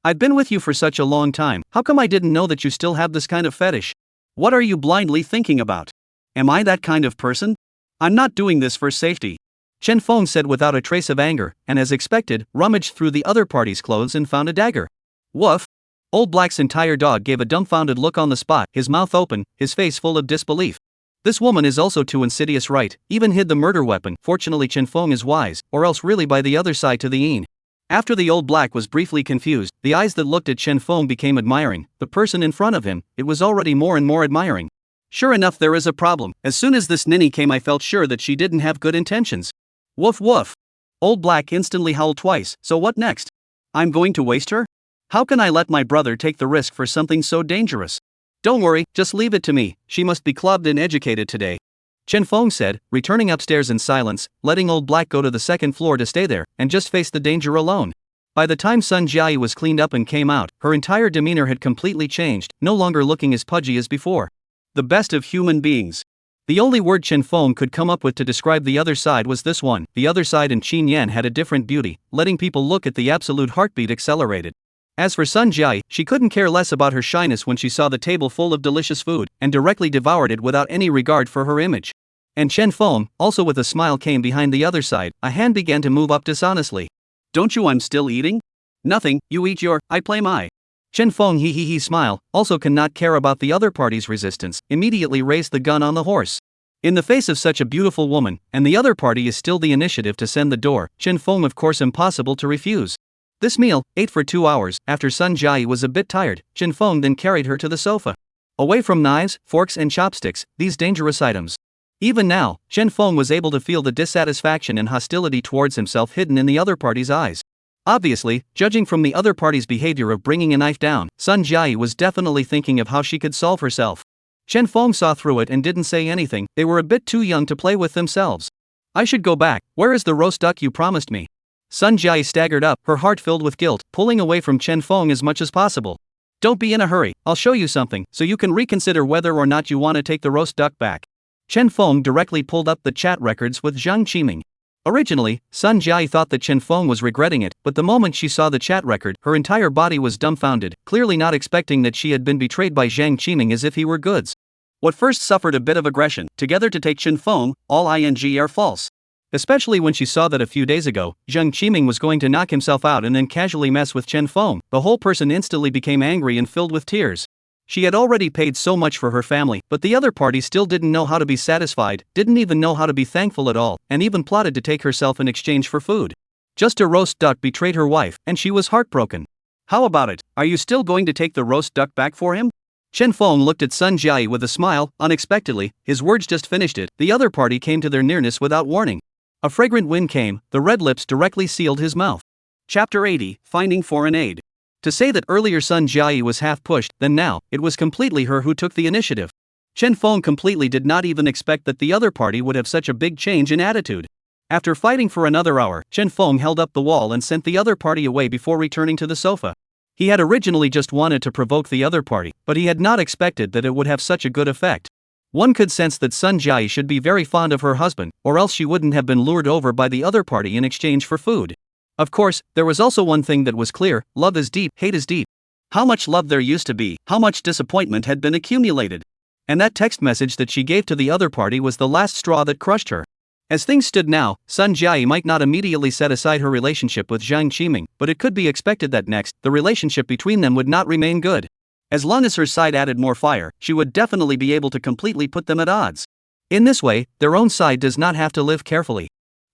I've been with you for such a long time, how come I didn't know that you still have this kind of fetish? What are you blindly thinking about? Am I that kind of person? I'm not doing this for safety. Chen Feng said without a trace of anger, and as expected, rummaged through the other party's clothes and found a dagger. Woof! Old Black's entire dog gave a dumbfounded look on the spot, his mouth open, his face full of disbelief. This woman is also too insidious, right? Even hid the murder weapon. Fortunately Chen Feng is wise, or else really by the other side to the yin. After the Old Black was briefly confused, the eyes that looked at Chen Feng became admiring. The person in front of him, it was already more and more admiring. Sure enough, there is a problem. As soon as this ninny came, I felt sure that she didn't have good intentions. Woof woof! Old Black instantly howled twice. So what next? I'm going to waste her? How can I let my brother take the risk for something so dangerous? Don't worry, just leave it to me. She must be clubbed and educated today. Chen Feng said, returning upstairs in silence, letting Old Black go to the second floor to stay there, and just face the danger alone. By the time Sun Jiayi was cleaned up and came out, her entire demeanor had completely changed, no longer looking as pudgy as before. The best of human beings. The only word Chen Feng could come up with to describe the other side was this one. The other side and Qin Yan had a different beauty, letting people look at the absolute heartbeat accelerated. As for Sun Jiayi, she couldn't care less about her shyness when she saw the table full of delicious food, and directly devoured it without any regard for her image. And Chen Feng, also with a smile, came behind the other side. A hand began to move up dishonestly. Don't you? I'm still eating? Nothing, you eat your, I play my. Chen Feng he smile, also cannot care about the other party's resistance, immediately raised the gun on the horse. In the face of such a beautiful woman, and the other party is still the initiative to send the door, Chen Feng of course impossible to refuse. This meal, ate for 2 hours, after Sun Jiayi was a bit tired, Chen Feng then carried her to the sofa. Away from knives, forks and chopsticks, these dangerous items. Even now, Chen Feng was able to feel the dissatisfaction and hostility towards himself hidden in the other party's eyes. Obviously, judging from the other party's behavior of bringing a knife down, Sun Jiayi was definitely thinking of how she could solve herself. Chen Feng saw through it and didn't say anything. They were a bit too young to play with themselves. I should go back. Where is the roast duck you promised me? Sun Jiayi staggered up, her heart filled with guilt, pulling away from Chen Feng as much as possible. Don't be in a hurry, I'll show you something, so you can reconsider whether or not you want to take the roast duck back. Chen Feng directly pulled up the chat records with Zhang Qiming. Originally, Sun Jiayi thought that Chen Feng was regretting it, but the moment she saw the chat record, her entire body was dumbfounded, clearly not expecting that she had been betrayed by Zhang Qiming as if he were goods. What first suffered a bit of aggression, together to take Chen Feng, all ing are false. Especially when she saw that a few days ago, Zhang Qiming was going to knock himself out and then casually mess with Chen Feng, the whole person instantly became angry and filled with tears. She had already paid so much for her family, but the other party still didn't know how to be satisfied, didn't even know how to be thankful at all, and even plotted to take herself in exchange for food. Just a roast duck betrayed her wife, and she was heartbroken. How about it? Are you still going to take the roast duck back for him? Chen Feng looked at Sun Jiayi with a smile. Unexpectedly, his words just finished it, the other party came to their nearness without warning. A fragrant wind came, the red lips directly sealed his mouth. Chapter 80, Finding Foreign Aid. To say that earlier Sun Jiayi was half pushed, then now, it was completely her who took the initiative. Chen Feng completely did not even expect that the other party would have such a big change in attitude. After fighting for another hour, Chen Feng held up the wall and sent the other party away before returning to the sofa. He had originally just wanted to provoke the other party, but he had not expected that it would have such a good effect. One could sense that Sun Jiayi should be very fond of her husband, or else she wouldn't have been lured over by the other party in exchange for food. Of course, there was also one thing that was clear: love is deep, hate is deep. How much love there used to be, how much disappointment had been accumulated. And that text message that she gave to the other party was the last straw that crushed her. As things stood now, Sun Jiayi might not immediately set aside her relationship with Zhang Qiming, but it could be expected that next, the relationship between them would not remain good. As long as her side added more fire, she would definitely be able to completely put them at odds. In this way, their own side does not have to live carefully.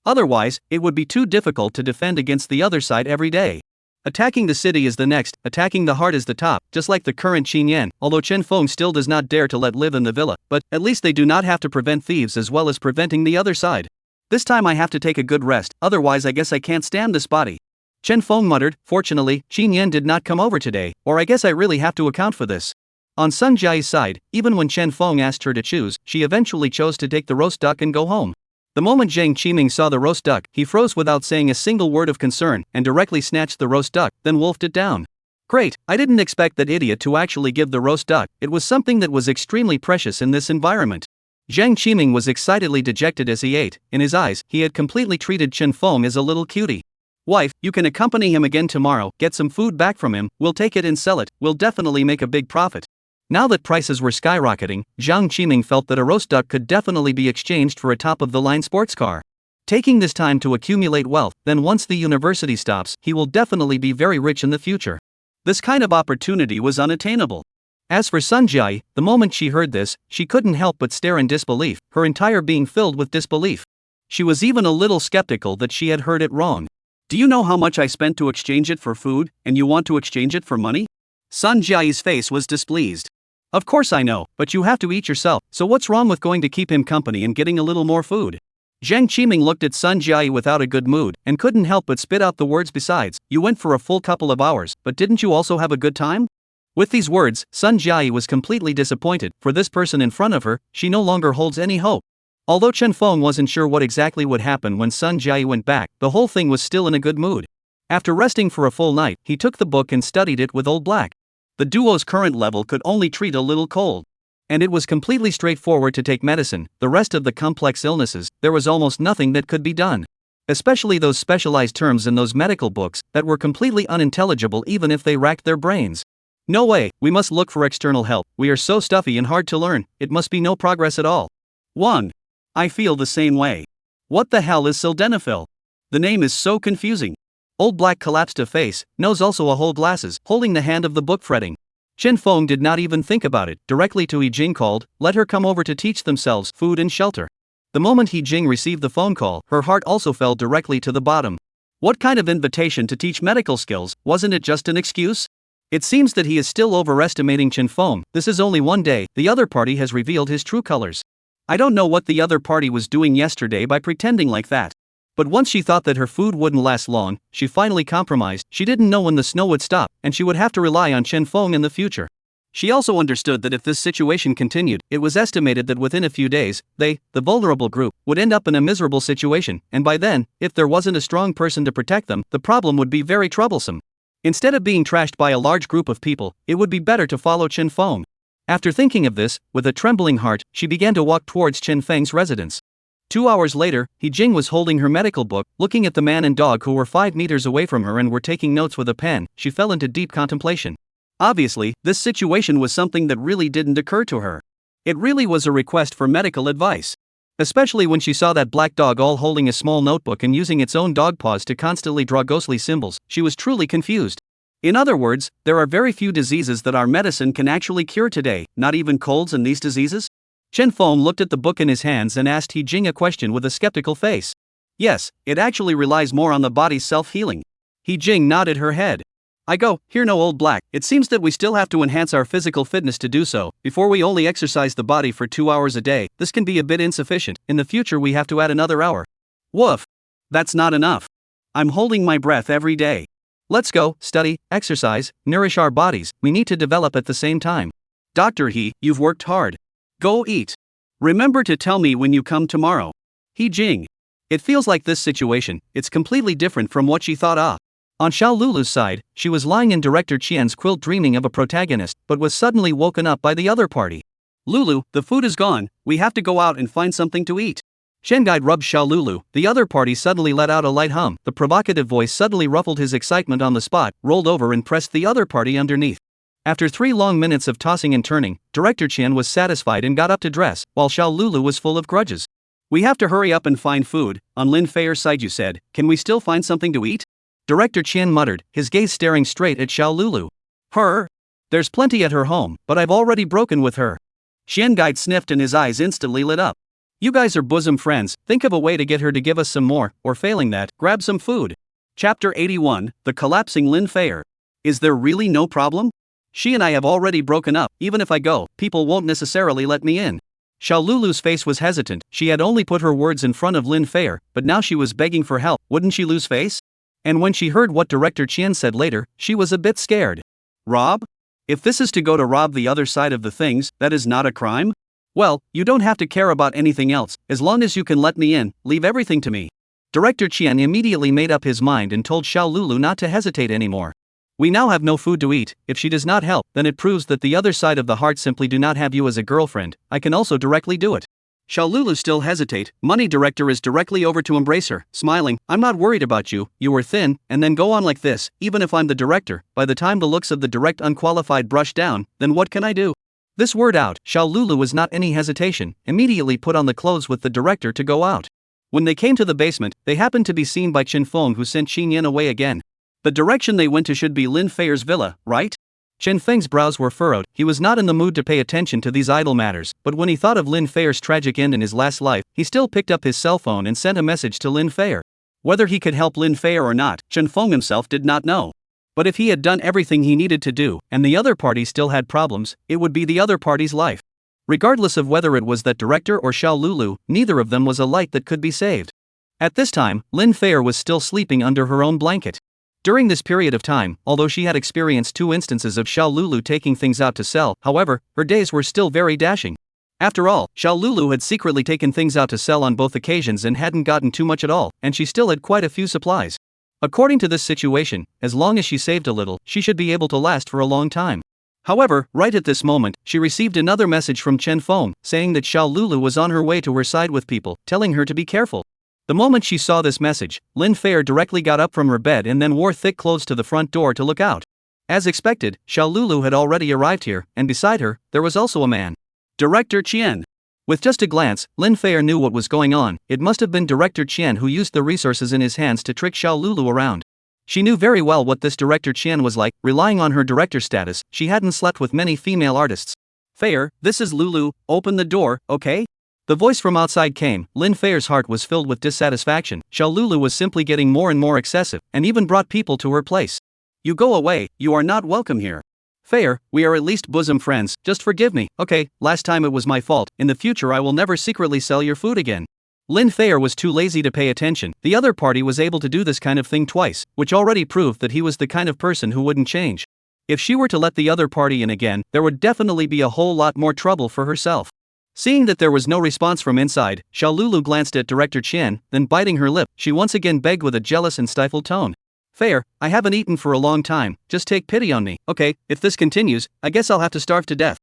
Otherwise, it would be too difficult to defend against the other side every day. Attacking the city is the next, attacking the heart is the top, just like the current Qin Yan, although Chen Feng still does not dare to let live in the villa, but at least they do not have to prevent thieves as well as preventing the other side. This time I have to take a good rest, otherwise I guess I can't stand this body. Chen Feng muttered. Fortunately, Qin Yan did not come over today, or I guess I really have to account for this. On Sun Jiayi's side, even when Chen Feng asked her to choose, she eventually chose to take the roast duck and go home. The moment Zhang Qiming saw the roast duck, he froze without saying a single word of concern and directly snatched the roast duck, then wolfed it down. Great, I didn't expect that idiot to actually give the roast duck. It was something that was extremely precious in this environment. Zhang Qiming was excitedly dejected as he ate. In his eyes, he had completely treated Chen Feng as a little cutie. Wife, you can accompany him again tomorrow, get some food back from him, we'll take it and sell it, we'll definitely make a big profit. Now that prices were skyrocketing, Zhang Qiming felt that a roast duck could definitely be exchanged for a top-of-the-line sports car. Taking this time to accumulate wealth, then once the university stops, he will definitely be very rich in the future. This kind of opportunity was unattainable. As for Sun Jiayi, the moment she heard this, she couldn't help but stare in disbelief, her entire being filled with disbelief. She was even a little skeptical that she had heard it wrong. Do you know how much I spent to exchange it for food, and you want to exchange it for money? Sun Jiayi's face was displeased. Of course I know, but you have to eat yourself, so what's wrong with going to keep him company and getting a little more food? Zhang Qiming looked at Sun Jiayi without a good mood, and couldn't help but spit out the words besides, you went for a full couple of hours, but didn't you also have a good time? With these words, Sun Jiayi was completely disappointed. For this person in front of her, she no longer holds any hope. Although Chen Feng wasn't sure what exactly would happen when Sun Jiayi went back, the whole thing was still in a good mood. After resting for a full night, he took the book and studied it with Old Black. The duo's current level could only treat a little cold. And it was completely straightforward to take medicine. The rest of the complex illnesses, there was almost nothing that could be done. Especially those specialized terms in those medical books that were completely unintelligible even if they racked their brains. No way, we must look for external help. We are so stuffy and hard to learn, it must be no progress at all. 1. I feel the same way. What the hell is sildenafil? The name is so confusing. Old Black collapsed a face, nose also a whole glasses, holding the hand of the book fretting. Chen Feng did not even think about it, directly to He Jing called, let her come over to teach themselves food and shelter. The moment He Jing received the phone call, her heart also fell directly to the bottom. What kind of invitation to teach medical skills, wasn't it just an excuse? It seems that he is still overestimating Chen Feng. This is only one day, the other party has revealed his true colors. I don't know what the other party was doing yesterday by pretending like that. But once she thought that her food wouldn't last long, she finally compromised. She didn't know when the snow would stop, and she would have to rely on Chen Feng in the future. She also understood that if this situation continued, it was estimated that within a few days, they, the vulnerable group, would end up in a miserable situation, and by then, if there wasn't a strong person to protect them, the problem would be very troublesome. Instead of being trashed by a large group of people, it would be better to follow Chen Feng. After thinking of this, with a trembling heart, she began to walk towards Chen Feng's residence. 2 hours later, He Jing was holding her medical book, looking at the man and dog who were 5 meters away from her and were taking notes with a pen. She fell into deep contemplation. Obviously, this situation was something that really didn't occur to her. It really was a request for medical advice. Especially when she saw that black dog all holding a small notebook and using its own dog paws to constantly draw ghostly symbols, she was truly confused. In other words, there are very few diseases that our medicine can actually cure today, not even colds and these diseases? Chen Feng looked at the book in his hands and asked He Jing a question with a skeptical face. Yes, it actually relies more on the body's self-healing. He Jing nodded her head. I go, here no Old Black, it seems that we still have to enhance our physical fitness to do so. Before we only exercise the body for 2 hours a day, this can be a bit insufficient. In the future we have to add another hour. Woof. That's not enough. I'm holding my breath every day. Let's go, study, exercise, nourish our bodies, we need to develop at the same time. Dr. He, you've worked hard. Go eat. Remember to tell me when you come tomorrow. He Jing. It feels like this situation, it's completely different from what she thought of. On Xiao Lulu's side, she was lying in Director Qian's quilt dreaming of a protagonist, but was suddenly woken up by the other party. Lulu, the food is gone, we have to go out and find something to eat. Chen Guide rubbed Xiao Lulu. The other party suddenly let out a light hum. The provocative voice suddenly ruffled his excitement on the spot, rolled over and pressed the other party underneath. After 3 long minutes of tossing and turning, Director Chen was satisfied and got up to dress, while Xiao Lulu was full of grudges. We have to hurry up and find food. On Lin Feier's side you said, can we still find something to eat? Director Chen muttered, his gaze staring straight at Xiao Lulu. Her? There's plenty at her home, but I've already broken with her. Xian Guide sniffed and his eyes instantly lit up. You guys are bosom friends, think of a way to get her to give us some more, or failing that, grab some food. Chapter 81, The Collapsing Lin Feier. Is there really no problem? She and I have already broken up, even if I go, people won't necessarily let me in. Xiao Lulu's face was hesitant, she had only put her words in front of Lin Feier, but now she was begging for help, wouldn't she lose face? And when she heard what Director Chen said later, she was a bit scared. Rob? If this is to go to rob the other side of the things, that is not a crime? Well, you don't have to care about anything else, as long as you can let me in, leave everything to me. Director Chen immediately made up his mind and told Xiao Lulu not to hesitate anymore. We now have no food to eat, if she does not help, then it proves that the other side of the heart simply do not have you as a girlfriend, I can also directly do it. Xiao Lulu still hesitate, Money Director is directly over to embrace her, smiling, I'm not worried about you, you were thin, and then go on like this, even if I'm the director, by the time the looks of the direct unqualified brush down, then what can I do? This word out, Xiao Lulu was not any hesitation, immediately put on the clothes with the director to go out. When they came to the basement, they happened to be seen by Chen Feng, who sent Qin Yin away again. The direction they went to should be Lin Feier's villa, right? Chen Feng's brows were furrowed, he was not in the mood to pay attention to these idle matters, but when he thought of Lin Feier's tragic end in his last life, he still picked up his cell phone and sent a message to Lin Feier. Whether he could help Lin Feier or not, Chen Feng himself did not know. But if he had done everything he needed to do, and the other party still had problems, it would be the other party's life. Regardless of whether it was that director or Xiao Lulu, neither of them was a light that could be saved. At this time, Lin Feier was still sleeping under her own blanket. During this period of time, although she had experienced 2 instances of Xiao Lulu taking things out to sell, however, her days were still very dashing. After all, Xiao Lulu had secretly taken things out to sell on both occasions and hadn't gotten too much at all, and she still had quite a few supplies. According to this situation, as long as she saved a little, she should be able to last for a long time. However, right at this moment, she received another message from Chen Feng, saying that Xiao Lulu was on her way to her side with people, telling her to be careful. The moment she saw this message, Lin Feier directly got up from her bed and then wore thick clothes to the front door to look out. As expected, Xiao Lulu had already arrived here, and beside her, there was also a man. Director Chen. With just a glance, Lin Feier knew what was going on. It must have been Director Chen who used the resources in his hands to trick Xiao Lulu around. She knew very well what this Director Chen was like, relying on her director status, she hadn't slept with many female artists. Feier, this is Lulu, open the door, okay? The voice from outside came. Lin Feier's heart was filled with dissatisfaction. Xiao Lulu was simply getting more and more excessive, and even brought people to her place. You go away, you are not welcome here. Feier, we are at least bosom friends, just forgive me, okay, last time it was my fault, in the future I will never secretly sell your food again. Lin Feier was too lazy to pay attention, the other party was able to do this kind of thing twice, which already proved that he was the kind of person who wouldn't change. If she were to let the other party in again, there would definitely be a whole lot more trouble for herself. Seeing that there was no response from inside, Xiao Lulu glanced at Director Chen, then biting her lip, she once again begged with a jealous and stifled tone. Feier, I haven't eaten for a long time, just take pity on me, okay, if this continues, I guess I'll have to starve to death.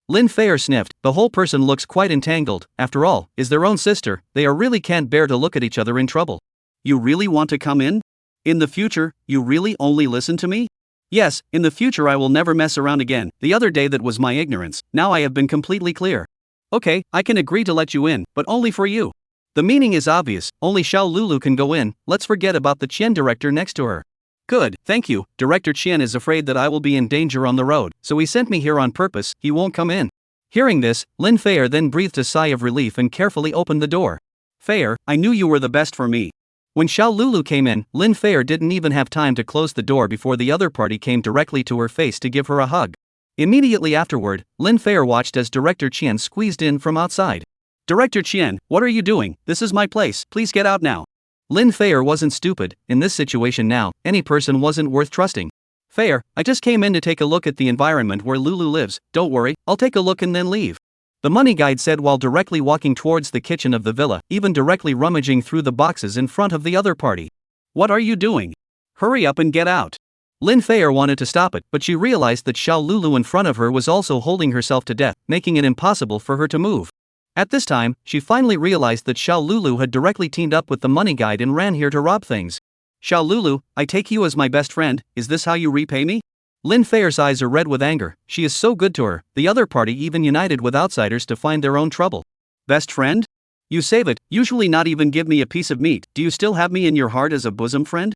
Lin Feier sniffed, the whole person looks quite entangled, after all, is their own sister, they really can't bear to look at each other in trouble. You really want to come in? In the future, you really only listen to me? Yes, in the future I will never mess around again, the other day that was my ignorance, now I have been completely clear. Okay, I can agree to let you in, but only for you. The meaning is obvious, only Xiao Lulu can go in, let's forget about the Chen director next to her. Good, thank you, Director Chen is afraid that I will be in danger on the road, so he sent me here on purpose, he won't come in. Hearing this, Lin Feier then breathed a sigh of relief and carefully opened the door. Feier, I knew you were the best for me. When Xiao Lulu came in, Lin Feier didn't even have time to close the door before the other party came directly to her face to give her a hug. Immediately afterward, Lin Feier watched as Director Chen squeezed in from outside. Director Chen, what are you doing? This is my place, please get out now. Lin Feier wasn't stupid, in this situation now, any person wasn't worth trusting. Feier, I just came in to take a look at the environment where Lulu lives, don't worry, I'll take a look and then leave. The money guide said while directly walking towards the kitchen of the villa, even directly rummaging through the boxes in front of the other party. What are you doing? Hurry up and get out. Lin Feier wanted to stop it, but she realized that Xiao Lulu in front of her was also holding herself to death, making it impossible for her to move. At this time, she finally realized that Xiao Lulu had directly teamed up with the money guide and ran here to rob things. Xiao Lulu, I take you as my best friend, is this how you repay me? Lin Feier's eyes are red with anger, she is so good to her, the other party even united with outsiders to find their own trouble. Best friend? You save it, usually not even give me a piece of meat, do you still have me in your heart as a bosom friend?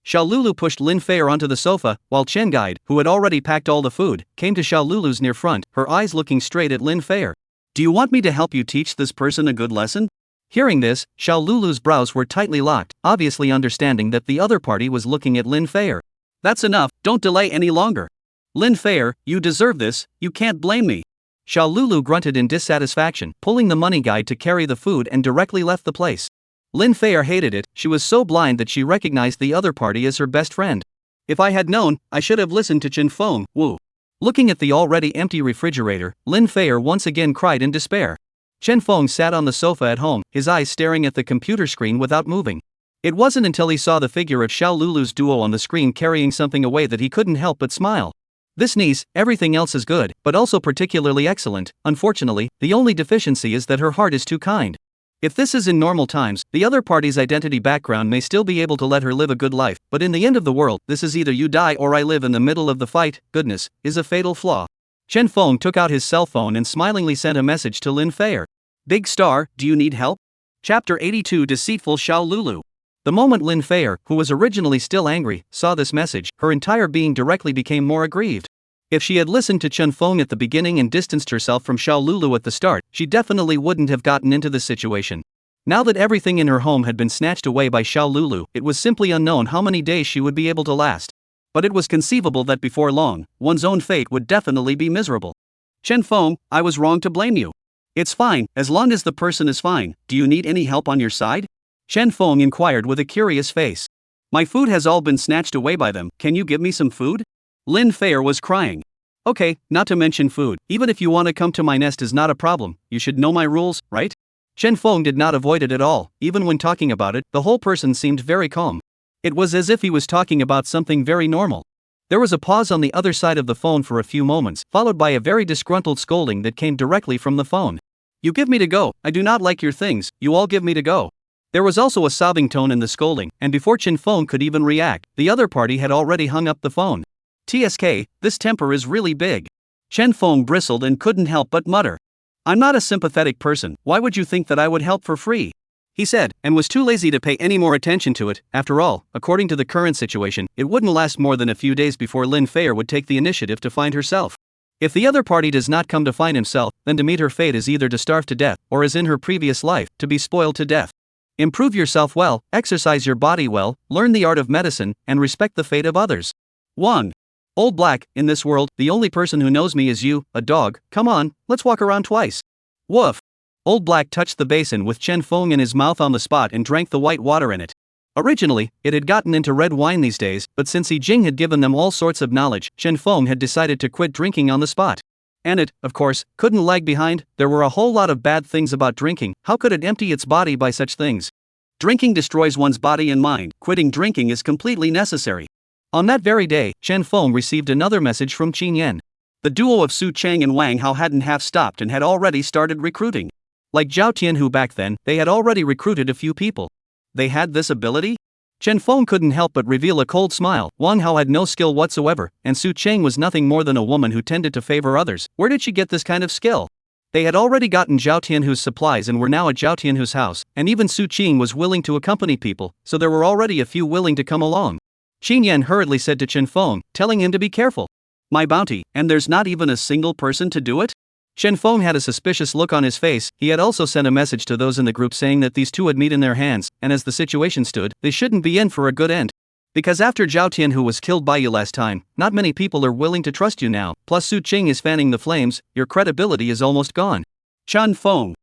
Xiao Lulu pushed Lin Feier onto the sofa, while Chen Guide, who had already packed all the food, came to Xiao Lulu's near front, her eyes looking straight at Lin Feier. Do you want me to help you teach this person a good lesson? Hearing this, Xiao Lulu's brows were tightly locked, obviously understanding that the other party was looking at Lin Feier. That's enough, don't delay any longer. Lin Feier, you deserve this, you can't blame me. Xiao Lulu grunted in dissatisfaction, pulling the money guide to carry the food and directly left the place. Lin Feier hated it, she was so blind that she recognized the other party as her best friend. If I had known, I should have listened to Chen Feng, woo. Looking at the already empty refrigerator, Lin Feier once again cried in despair. Chen Feng sat on the sofa at home, his eyes staring at the computer screen without moving. It wasn't until he saw the figure of Xiao Lulu's duo on the screen carrying something away that he couldn't help but smile. This niece, everything else is good, but also particularly excellent. Unfortunately, the only deficiency is that her heart is too kind. If this is in normal times, the other party's identity background may still be able to let her live a good life, but in the end of the world, this is either you die or I live in the middle of the fight, goodness, is a fatal flaw. Chen Feng took out his cell phone and smilingly sent a message to Lin Feier. Big star, do you need help? Chapter 82 Deceitful Xiao Lulu. The moment Lin Feier, who was originally still angry, saw this message, her entire being directly became more aggrieved. If she had listened to Chen Feng at the beginning and distanced herself from Xiao Lulu at the start, she definitely wouldn't have gotten into this situation. Now that everything in her home had been snatched away by Xiao Lulu, it was simply unknown how many days she would be able to last. But it was conceivable that before long, one's own fate would definitely be miserable. Chen Feng, I was wrong to blame you. It's fine, as long as the person is fine. Do you need any help on your side? Chen Feng inquired with a curious face. My food has all been snatched away by them, can you give me some food? Lin Feier was crying. Okay, not to mention food, even if you want to come to my nest is not a problem, you should know my rules, right? Chen Feng did not avoid it at all, even when talking about it, the whole person seemed very calm. It was as if he was talking about something very normal. There was a pause on the other side of the phone for a few moments, followed by a very disgruntled scolding that came directly from the phone. You give me to go, I do not like your things, you all give me to go. There was also a sobbing tone in the scolding, and before Chen Feng could even react, the other party had already hung up the phone. TSK, this temper is really big. Chen Feng bristled and couldn't help but mutter. I'm not a sympathetic person, why would you think that I would help for free? He said, and was too lazy to pay any more attention to it. After all, according to the current situation, it wouldn't last more than a few days before Lin Feier would take the initiative to find herself. If the other party does not come to find himself, then to meet her fate is either to starve to death, or as in her previous life, to be spoiled to death. Improve yourself well, exercise your body well, learn the art of medicine, and respect the fate of others. 1. Old Black, in this world, the only person who knows me is you, a dog, come on, let's walk around twice. Woof. Old Black touched the basin with Chen Feng in his mouth on the spot and drank the white water in it. Originally, it had gotten into red wine these days, but since Yi Jing had given them all sorts of knowledge, Chen Feng had decided to quit drinking on the spot. And it, of course, couldn't lag behind. There were a whole lot of bad things about drinking, how could it empty its body by such things? Drinking destroys one's body and mind, quitting drinking is completely necessary. On that very day, Chen Feng received another message from Qin Yan. The duo of Su Cheng and Wang Hao hadn't half stopped and had already started recruiting. Like Zhao Tianhu back then, they had already recruited a few people. They had this ability? Chen Feng couldn't help but reveal a cold smile. Wang Hao had no skill whatsoever, and Su Cheng was nothing more than a woman who tended to favor others. Where did she get this kind of skill? They had already gotten Zhao Tianhu's supplies and were now at Zhao Tianhu's house, and even Su Cheng was willing to accompany people, so there were already a few willing to come along. Qin Yan hurriedly said to Chen Feng, telling him to be careful. My bounty, and there's not even a single person to do it? Chen Feng had a suspicious look on his face. He had also sent a message to those in the group saying that these two had meat in their hands, and as the situation stood, they shouldn't be in for a good end. Because after Zhao Tianhu was killed by you last time, not many people are willing to trust you now, plus Su Cheng is fanning the flames, your credibility is almost gone. Chen Feng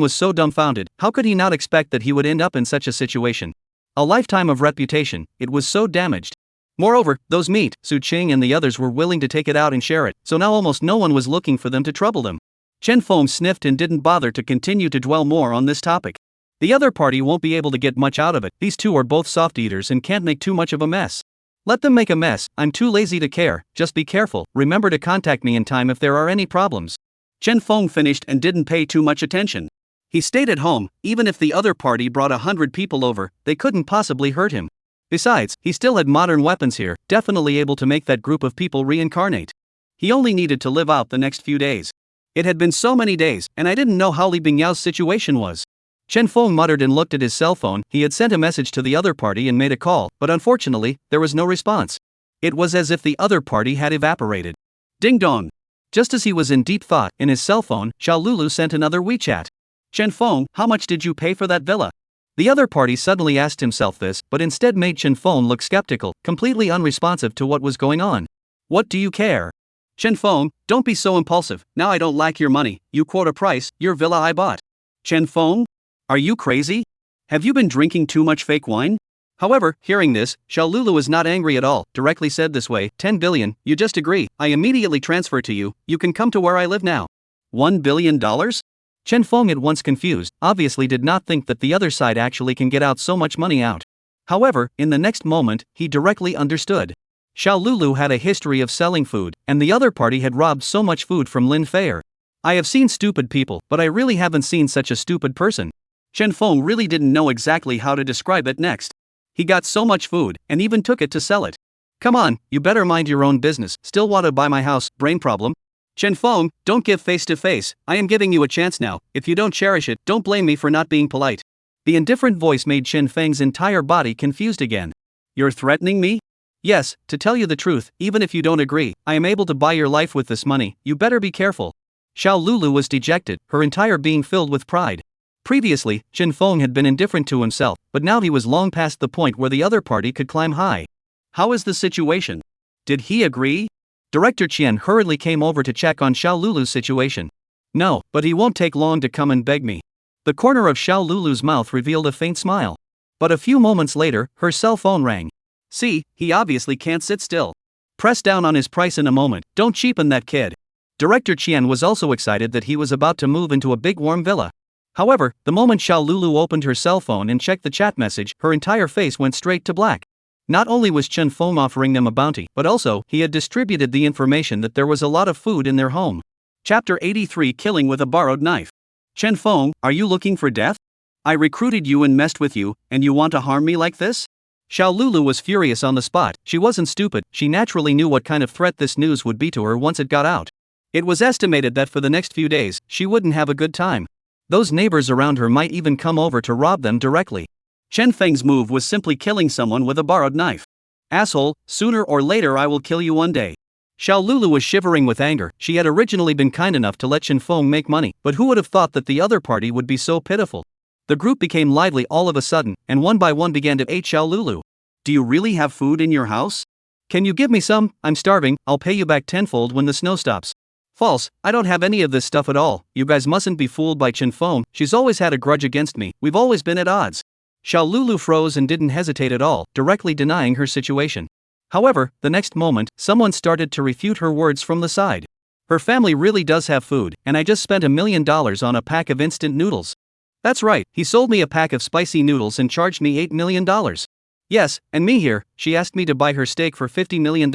was so dumbfounded, how could he not expect that he would end up in such a situation? A lifetime of reputation, it was so damaged. Moreover, those meat, Su Cheng and the others were willing to take it out and share it, so now almost no one was looking for them to trouble them. Chen Feng sniffed and didn't bother to continue to dwell more on this topic. The other party won't be able to get much out of it, these two are both soft eaters and can't make too much of a mess. Let them make a mess, I'm too lazy to care, just be careful, remember to contact me in time if there are any problems. Chen Feng finished and didn't pay too much attention. He stayed at home. Even if the other party brought 100 people over, they couldn't possibly hurt him. Besides, he still had modern weapons here, definitely able to make that group of people reincarnate. He only needed to live out the next few days. It had been so many days, and I didn't know how Li Bingyao's situation was. Chen Feng muttered and looked at his cell phone. He had sent a message to the other party and made a call, but unfortunately, there was no response. It was as if the other party had evaporated. Ding dong! Just as he was in deep thought, in his cell phone, Xiao Lulu sent another WeChat. Chen Feng, how much did you pay for that villa? The other party suddenly asked himself this, but instead made Chen Feng look skeptical, completely unresponsive to what was going on. What do you care? Chen Feng, don't be so impulsive. Now I don't like your money. You quote a price, your villa I bought. Chen Feng? Are you crazy? Have you been drinking too much fake wine? However, hearing this, Xiao Lulu was not angry at all, directly said this way, 10 billion, you just agree, I immediately transfer to you, you can come to where I live now. $1 billion? Chen Feng at once confused, obviously did not think that the other side actually can get out so much money out. However, in the next moment, he directly understood. Xiao Lulu had a history of selling food, and the other party had robbed so much food from Lin Feier. I have seen stupid people, but I really haven't seen such a stupid person. Chen Feng really didn't know exactly how to describe it next. He got so much food, and even took it to sell it. Come on, you better mind your own business, still want to buy my house, brain problem? Chen Feng, don't give face to face, I am giving you a chance now, if you don't cherish it, don't blame me for not being polite. The indifferent voice made Chen Feng's entire body confused again. You're threatening me? Yes, to tell you the truth, even if you don't agree, I am able to buy your life with this money, you better be careful. Xiao Lulu was dejected, her entire being filled with pride. Previously, Chen Feng had been indifferent to himself, but now he was long past the point where the other party could climb high. How is the situation? Did he agree? Director Qian hurriedly came over to check on Xiao Lulu's situation. No, but he won't take long to come and beg me. The corner of Xiao Lulu's mouth revealed a faint smile. But a few moments later, her cell phone rang. See, he obviously can't sit still. Press down on his price in a moment, don't cheapen that kid. Director Qian was also excited that he was about to move into a big warm villa. However, the moment Xiao Lulu opened her cell phone and checked the chat message, her entire face went straight to black. Not only was Chen Feng offering them a bounty, but also, he had distributed the information that there was a lot of food in their home. Chapter 83 Killing with a Borrowed Knife. Chen Feng, are you looking for death? I recruited you and messed with you, and you want to harm me like this? Xiao Lulu was furious on the spot. She wasn't stupid, she naturally knew what kind of threat this news would be to her once it got out. It was estimated that for the next few days, she wouldn't have a good time. Those neighbors around her might even come over to rob them directly. Chen Feng's move was simply killing someone with a borrowed knife. Asshole, sooner or later I will kill you one day. Xiao Lulu was shivering with anger. She had originally been kind enough to let Chen Feng make money, but who would have thought that the other party would be so pitiful? The group became lively all of a sudden, and one by one began to eat Xiao Lulu. Do you really have food in your house? Can you give me some? I'm starving, I'll pay you back tenfold when the snow stops. False, I don't have any of this stuff at all. You guys mustn't be fooled by Chen Feng, she's always had a grudge against me, we've always been at odds. Xiao Lulu froze and didn't hesitate at all, directly denying her situation. However, the next moment, someone started to refute her words from the side. Her family really does have food, and I just spent $1 million on a pack of instant noodles. That's right, he sold me a pack of spicy noodles and charged me $8 million. Yes, and me here, she asked me to buy her steak for $50 million.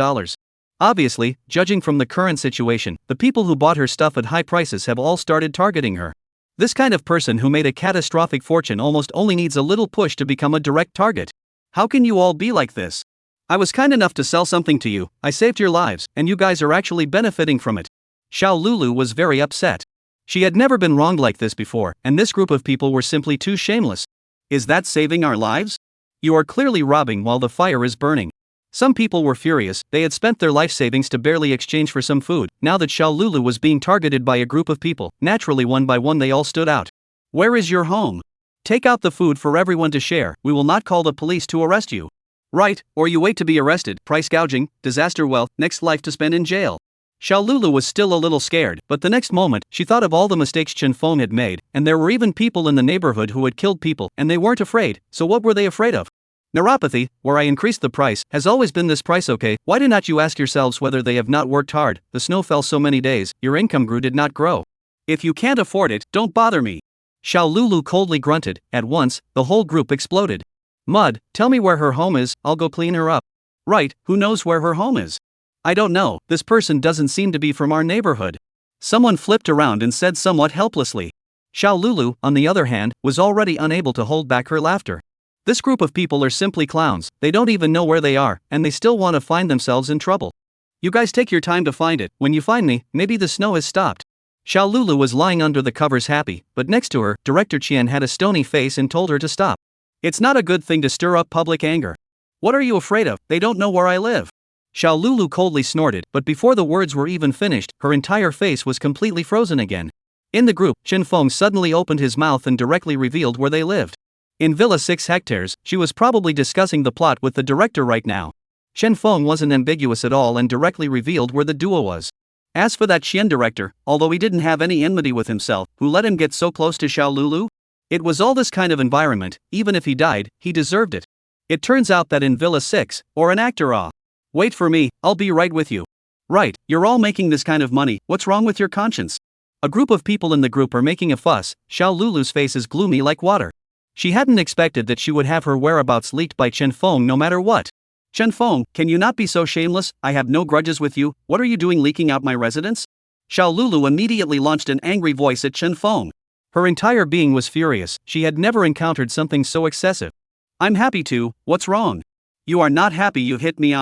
Obviously, judging from the current situation, the people who bought her stuff at high prices have all started targeting her. This kind of person who made a catastrophic fortune almost only needs a little push to become a direct target. How can you all be like this? I was kind enough to sell something to you, I saved your lives, and you guys are actually benefiting from it. Xiao Lulu was very upset. She had never been wronged like this before, and this group of people were simply too shameless. Is that saving our lives? You are clearly robbing while the fire is burning. Some people were furious, they had spent their life savings to barely exchange for some food. Now that Xiao Lulu was being targeted by a group of people, naturally one by one they all stood out. Where is your home? Take out the food for everyone to share, we will not call the police to arrest you. Right, or you wait to be arrested, price gouging, disaster wealth, next life to spend in jail. Xiao Lulu was still a little scared, but the next moment, she thought of all the mistakes Chen Feng had made, and there were even people in the neighborhood who had killed people, and they weren't afraid, so what were they afraid of? Neuropathy, where I increased the price, has always been this price okay? Why do not you ask yourselves whether they have not worked hard? The snow fell so many days, your income did not grow. If you can't afford it, don't bother me. Xiao Lulu coldly grunted. At once, the whole group exploded. Mud, tell me where her home is, I'll go clean her up. Right, who knows where her home is? I don't know, this person doesn't seem to be from our neighborhood. Someone flipped around and said somewhat helplessly. Xiao Lulu, on the other hand, was already unable to hold back her laughter. This group of people are simply clowns, they don't even know where they are, and they still want to find themselves in trouble. You guys take your time to find it, when you find me, maybe the snow has stopped. Xiao Lulu was lying under the covers happy, but next to her, Director Qian had a stony face and told her to stop. It's not a good thing to stir up public anger. What are you afraid of? They don't know where I live. Xiao Lulu coldly snorted, but before the words were even finished, her entire face was completely frozen again. In the group, Chen Feng suddenly opened his mouth and directly revealed where they lived. In Villa 6 hectares, she was probably discussing the plot with the director right now. Chen Feng wasn't ambiguous at all and directly revealed where the duo was. As for that Qian director, although he didn't have any enmity with himself, who let him get so close to Xiao Lulu? It was all this kind of environment, even if he died, he deserved it. It turns out that in Villa 6, or an actor wait for me, I'll be right with you. Right, you're all making this kind of money, what's wrong with your conscience? A group of people in the group are making a fuss, Xiao Lulu's face is gloomy like water. She hadn't expected that she would have her whereabouts leaked by Chen Feng no matter what. Chen Feng, can you not be so shameless? I have no grudges with you, what are you doing leaking out my residence? Xiao Lulu immediately launched an angry voice at Chen Feng. Her entire being was furious, she had never encountered something so excessive. I'm happy to, what's wrong? You are not happy you hit me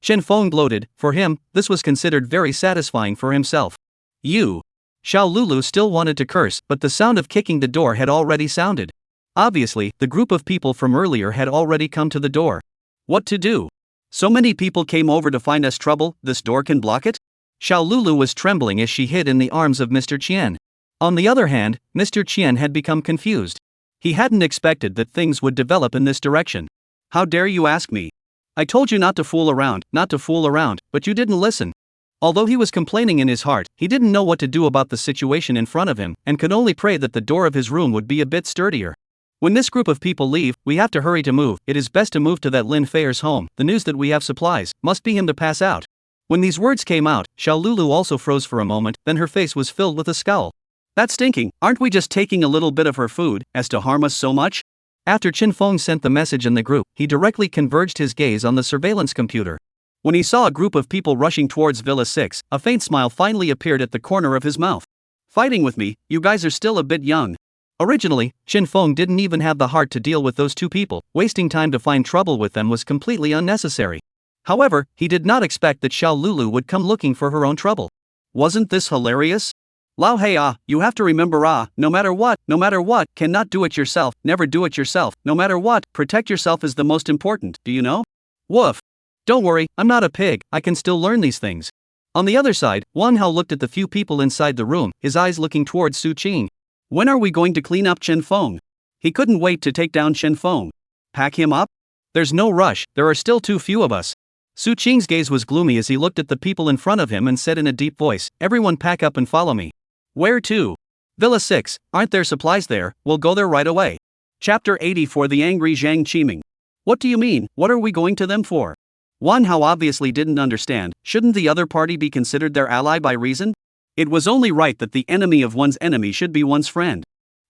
Chen Feng gloated, for him, this was considered very satisfying for himself. You. Xiao Lulu still wanted to curse, but the sound of kicking the door had already sounded. Obviously, the group of people from earlier had already come to the door. What to do? So many people came over to find us trouble, this door can block it? Xiao Lulu was trembling as she hid in the arms of Mr. Qian. On the other hand, Mr. Qian had become confused. He hadn't expected that things would develop in this direction. How dare you ask me? I told you not to fool around, but you didn't listen. Although he was complaining in his heart, he didn't know what to do about the situation in front of him, and could only pray that the door of his room would be a bit sturdier. When this group of people leave, we have to hurry to move. It is best to move to that Lin Feier's home. The news that we have supplies must be him to pass out. When these words came out, Xiao Lulu also froze for a moment, then her face was filled with a scowl. That's stinking, aren't we just taking a little bit of her food, as to harm us so much? After Chen Feng sent the message in the group, he directly converged his gaze on the surveillance computer. When he saw a group of people rushing towards Villa 6, a faint smile finally appeared at the corner of his mouth. Fighting with me, you guys are still a bit young. Originally, Chen Feng didn't even have the heart to deal with those two people, wasting time to find trouble with them was completely unnecessary. However, he did not expect that Xiao Lulu would come looking for her own trouble. Wasn't this hilarious? Lao Hei you have to remember no matter what, cannot do it yourself, never do it yourself, no matter what, protect yourself is the most important, do you know? Woof. Don't worry, I'm not a pig, I can still learn these things. On the other side, Wang Hao looked at the few people inside the room, his eyes looking towards Su Qing. When are we going to clean up Chen Feng? He couldn't wait to take down Chen Feng. Pack him up? There's no rush, there are still too few of us. Su Qing's gaze was gloomy as he looked at the people in front of him and said in a deep voice, everyone pack up and follow me. Where to? Villa 6, aren't there supplies there? We'll go there right away. Chapter 80 for the angry Zhang Qiming. What do you mean, what are we going to them for? Wan Hao obviously didn't understand, shouldn't the other party be considered their ally by reason? It was only right that the enemy of one's enemy should be one's friend.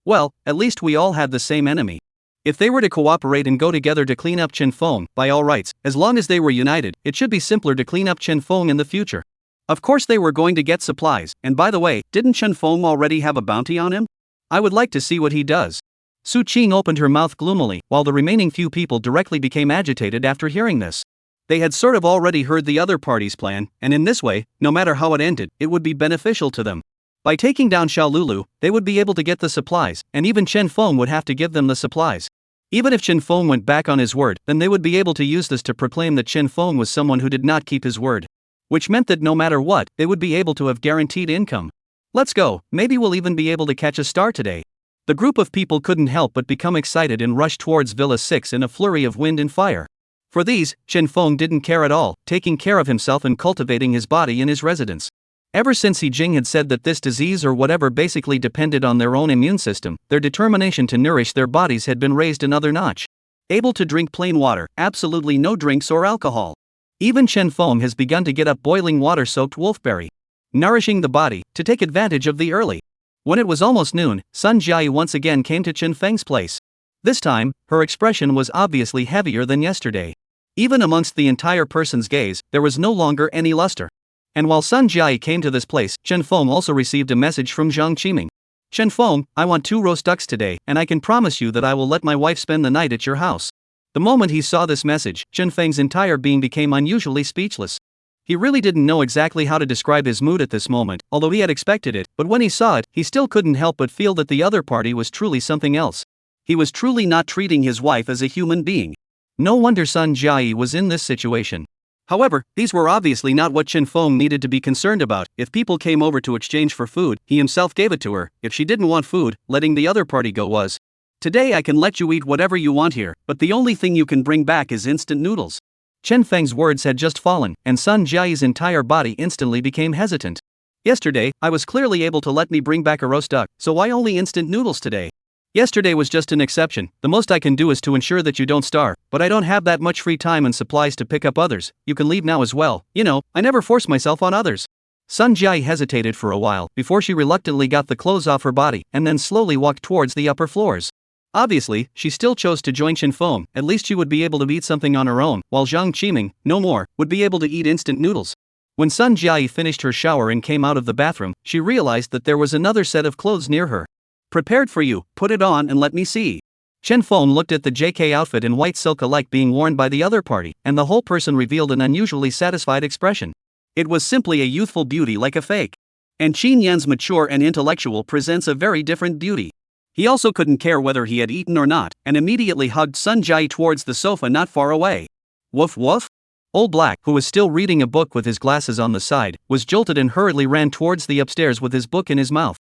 Well, at least we all had the same enemy. If they were to cooperate and go together to clean up Chen Feng, by all rights, as long as they were united, it should be simpler to clean up Chen Feng in the future. Of course they were going to get supplies, and by the way, didn't Chen Feng already have a bounty on him? I would like to see what he does. Su Qing opened her mouth gloomily, while the remaining few people directly became agitated after hearing this. They had sort of already heard the other party's plan, and in this way, no matter how it ended, it would be beneficial to them. By taking down Xiao Lulu, they would be able to get the supplies, and even Chen Feng would have to give them the supplies. Even if Chen Feng went back on his word, then they would be able to use this to proclaim that Chen Feng was someone who did not keep his word. Which meant that no matter what, they would be able to have guaranteed income. Let's go, maybe we'll even be able to catch a star today. The group of people couldn't help but become excited and rush towards Villa 6 in a flurry of wind and fire. For these, Chen Feng didn't care at all, taking care of himself and cultivating his body in his residence. Ever since He Jing had said that this disease or whatever basically depended on their own immune system, their determination to nourish their bodies had been raised another notch. Able to drink plain water, absolutely no drinks or alcohol. Even Chen Feng has begun to get up boiling water-soaked wolfberry. Nourishing the body, to take advantage of the early. When it was almost noon, Sun Jiayi once again came to Chen Feng's place. This time, her expression was obviously heavier than yesterday. Even amongst the entire person's gaze, there was no longer any luster. And while Sun Jiai came to this place, Chen Feng also received a message from Zhang Qiming. Chen Feng, I want 2 roast ducks today, and I can promise you that I will let my wife spend the night at your house. The moment he saw this message, Chen Feng's entire being became unusually speechless. He really didn't know exactly how to describe his mood at this moment, although he had expected it, but when he saw it, he still couldn't help but feel that the other party was truly something else. He was truly not treating his wife as a human being. No wonder Sun Jiai was in this situation. However, these were obviously not what Chen Feng needed to be concerned about. If people came over to exchange for food, he himself gave it to her. If she didn't want food, letting the other party go was. Today I can let you eat whatever you want here, but the only thing you can bring back is instant noodles. Chen Feng's words had just fallen, and Sun Jiai's entire body instantly became hesitant. Yesterday, I was clearly able to let me bring back a roast duck, so why only instant noodles today? Yesterday was just an exception. The most I can do is to ensure that you don't starve, but I don't have that much free time and supplies to pick up others. You can leave now as well. You know, I never force myself on others. Sun Jiai hesitated for a while before she reluctantly got the clothes off her body and then slowly walked towards the upper floors. Obviously, she still chose to join Chen Feng. At least she would be able to eat something on her own, while Zhang Qiming, no more, would be able to eat instant noodles. When Sun Jiai finished her shower and came out of the bathroom, she realized that there was another set of clothes near her. Prepared for you, put it on and let me see. Chen Feng looked at the JK outfit and white silk alike being worn by the other party, and the whole person revealed an unusually satisfied expression. It was simply a youthful beauty like a fake. And Qin Yan's mature and intellectual presents a very different beauty. He also couldn't care whether he had eaten or not, and immediately hugged Sun Jiai towards the sofa not far away. Woof woof? Old Black, who was still reading a book with his glasses on the side, was jolted and hurriedly ran towards the upstairs with his book in his mouth.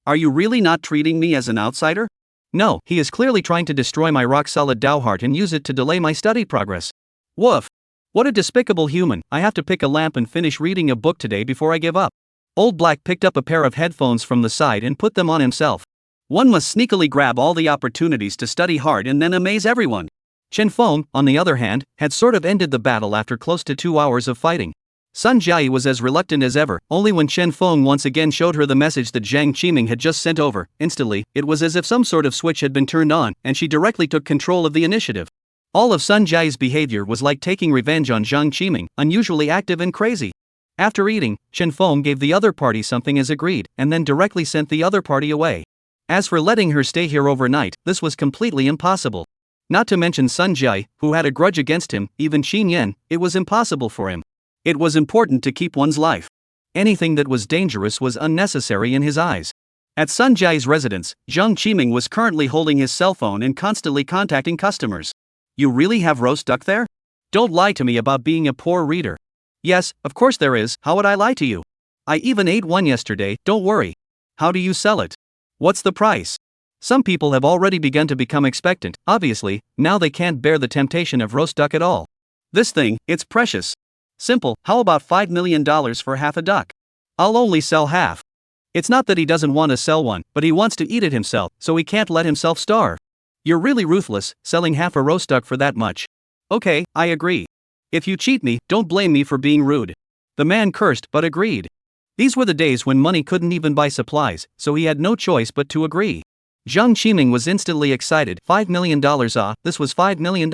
Are you really not treating me as an outsider? No, he is clearly trying to destroy my rock-solid Dao heart and use it to delay my study progress. Woof. What a despicable human. I have to pick a lamp and finish reading a book today before I give up. Old Black picked up a pair of headphones from the side and put them on himself. One must sneakily grab all the opportunities to study hard and then amaze everyone. Chen Feng, on the other hand, had sort of ended the battle after close to 2 hours of fighting. Sun Jiai was as reluctant as ever, only when Chen Feng once again showed her the message that Zhang Qiming had just sent over. Instantly, it was as if some sort of switch had been turned on, and she directly took control of the initiative. All of Sun Jiai's behavior was like taking revenge on Zhang Qiming, unusually active and crazy. After eating, Chen Feng gave the other party something as agreed, and then directly sent the other party away. As for letting her stay here overnight, this was completely impossible. Not to mention Sun Jiai, who had a grudge against him, even Qin Yan, it was impossible for him. It was important to keep one's life. Anything that was dangerous was unnecessary in his eyes. At Sun Jiai's residence, Zhang Qiming was currently holding his cell phone and constantly contacting customers. You really have roast duck there? Don't lie to me about being a poor reader. Yes, of course there is. How would I lie to you? I even ate one yesterday, don't worry. How do you sell it? What's the price? Some people have already begun to become expectant. Obviously, now they can't bear the temptation of roast duck at all. This thing, it's precious. Simple, how about $5 million for half a duck? I'll only sell half. It's not that he doesn't want to sell one, but he wants to eat it himself, so he can't let himself starve. You're really ruthless, selling half a roast duck for that much. Okay, I agree. If you cheat me, don't blame me for being rude. The man cursed but agreed. These were the days when money couldn't even buy supplies, so he had no choice but to agree. Zhang Qiming was instantly excited. $5 million, this was $5 million.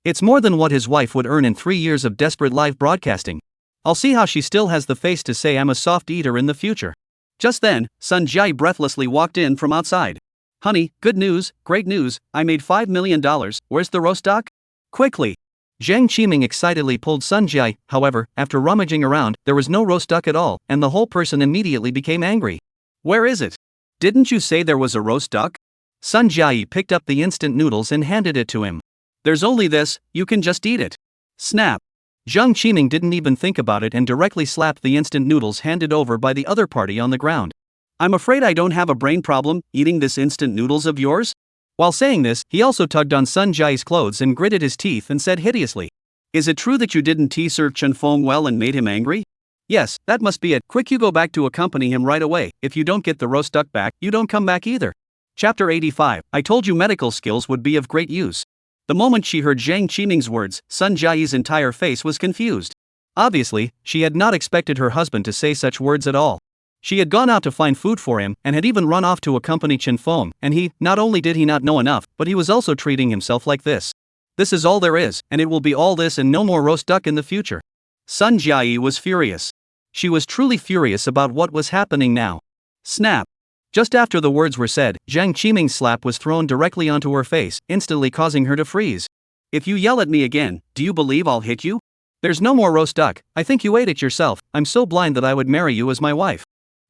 It's more than what his wife would earn in 3 years of desperate live broadcasting. I'll see how she still has the face to say I'm a soft eater in the future. Just then, Sun Jiai breathlessly walked in from outside. Honey, good news, great news, I made $5 million, where's the roast duck? Quickly. Zhang Qiming excitedly pulled Sun Jiai. However, after rummaging around, there was no roast duck at all, and the whole person immediately became angry. Where is it? Didn't you say there was a roast duck? Sun Jiai picked up the instant noodles and handed it to him. There's only this, you can just eat it. Snap. Zhang Qiming didn't even think about it and directly slapped the instant noodles handed over by the other party on the ground. I'm afraid I don't have a brain problem, eating this instant noodles of yours? While saying this, he also tugged on Sun Jiai's clothes and gritted his teeth and said hideously, Is it true that you didn't serve Chen Feng well and made him angry? Yes, that must be it. Quick, you go back to accompany him right away. If you don't get the roast duck back, you don't come back either. Chapter 85. I told you medical skills would be of great use. The moment she heard Zhang Qiming's words, Sun Jiai's entire face was confused. Obviously, she had not expected her husband to say such words at all. She had gone out to find food for him, and had even run off to accompany Chen Feng, and not only did he not know enough, but he was also treating himself like this. This is all there is, and it will be all this and no more roast duck in the future. Sun Jiayi was furious. She was truly furious about what was happening now. Snap. Just after the words were said, Zhang Qiming's slap was thrown directly onto her face, instantly causing her to freeze. If you yell at me again, do you believe I'll hit you? There's no more roast duck, I think you ate it yourself, I'm so blind that I would marry you as my wife.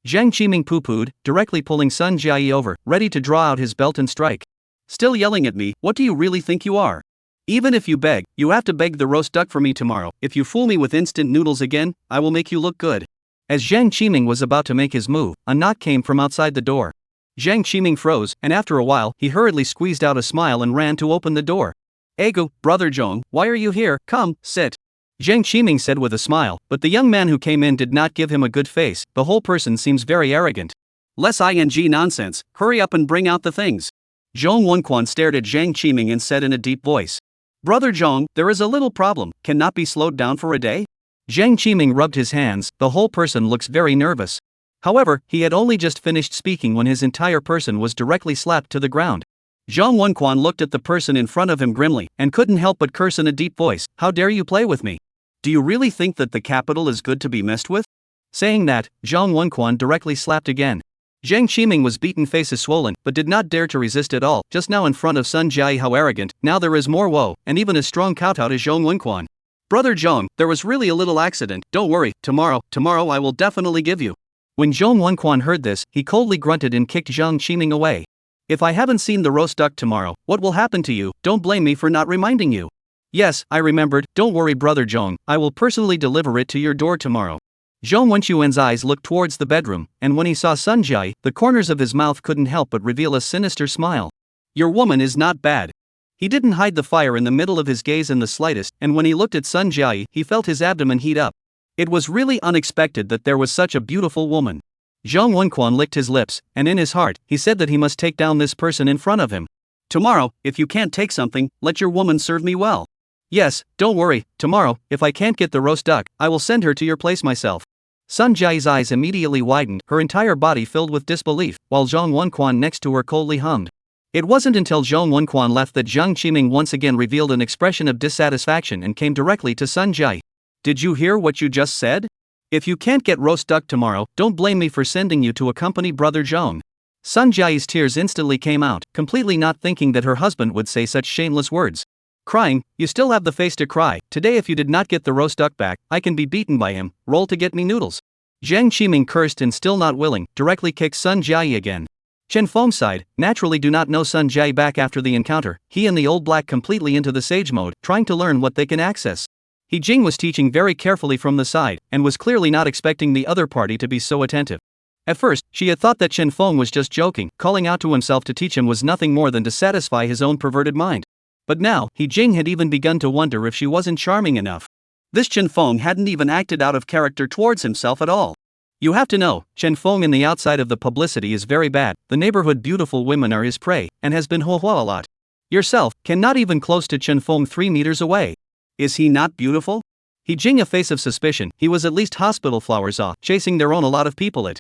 Zhang Qiming poo-pooed, directly pulling Sun Jiayi over, ready to draw out his belt and strike. Still yelling at me, what do you really think you are? Even if you beg, you have to beg the roast duck for me tomorrow. If you fool me with instant noodles again, I will make you look good. As Zhang Qiming was about to make his move, a knock came from outside the door. Zhang Qiming froze, and after a while, he hurriedly squeezed out a smile and ran to open the door. Egu, brother Zhong, why are you here? Come, sit. Zhang Qiming said with a smile, but the young man who came in did not give him a good face. The whole person seems very arrogant. Less ing nonsense, hurry up and bring out the things. Zhong Wenquan stared at Zhang Qiming and said in a deep voice. Brother Zhong, there is a little problem, cannot be slowed down for a day? Zhang Qiming rubbed his hands, the whole person looks very nervous. However, he had only just finished speaking when his entire person was directly slapped to the ground. Zhong Wenquan looked at the person in front of him grimly, and couldn't help but curse in a deep voice, how dare you play with me? Do you really think that the capital is good to be messed with? Saying that, Zhong Wenquan directly slapped again. Zhang Qiming was beaten, faces swollen, but did not dare to resist at all, just now in front of Sun Jiayi. How arrogant, now there is more woe, and even a strong kowtow to Zhong Wenquan. Brother Zhong, there was really a little accident, don't worry, tomorrow I will definitely give you. When Zhong Wenquan heard this, he coldly grunted and kicked Zhang Qiming away. If I haven't seen the roast duck tomorrow, what will happen to you? Don't blame me for not reminding you. Yes, I remembered, don't worry brother Zhong, I will personally deliver it to your door tomorrow. Zhong Wenquan's eyes looked towards the bedroom, and when he saw Sun Jiayi, the corners of his mouth couldn't help but reveal a sinister smile. Your woman is not bad. He didn't hide the fire in the middle of his gaze in the slightest, and when he looked at Sun Jiayi, he felt his abdomen heat up. It was really unexpected that there was such a beautiful woman. Zhong Wenquan licked his lips, and in his heart, he said that he must take down this person in front of him. Tomorrow, if you can't take something, let your woman serve me well. Yes, don't worry, tomorrow, if I can't get the roast duck, I will send her to your place myself. Sun Jiayi's eyes immediately widened, her entire body filled with disbelief, while Zhong Wenquan next to her coldly hummed. It wasn't until Zhong Wenquan left that Zhang Qiming once again revealed an expression of dissatisfaction and came directly to Sun Jiayi. Did you hear what you just said? If you can't get roast duck tomorrow, don't blame me for sending you to accompany brother Zhong. Sun Jiayi's tears instantly came out, completely not thinking that her husband would say such shameless words. Crying, you still have the face to cry, today if you did not get the roast duck back, I can be beaten by him, roll to get me noodles. Zhang Qiming cursed and still not willing, directly kicked Sun Jiayi again. Chen Feng sighed, naturally do not know Sun Jiayi back after the encounter, he and the old black completely into the sage mode, trying to learn what they can access. He Jing was teaching very carefully from the side, and was clearly not expecting the other party to be so attentive. At first, she had thought that Chen Feng was just joking, calling out to himself to teach him was nothing more than to satisfy his own perverted mind. But now, He Jing had even begun to wonder if she wasn't charming enough. This Chen Feng hadn't even acted out of character towards himself at all. You have to know, Chen Feng in the outside of the publicity is very bad, the neighborhood beautiful women are his prey, and has been ho a lot. Yourself, can not even close to Chen Feng 3 meters away. Is he not beautiful? He Jing a face of suspicion, he was at least hospital flowers off, chasing their own a lot of people it.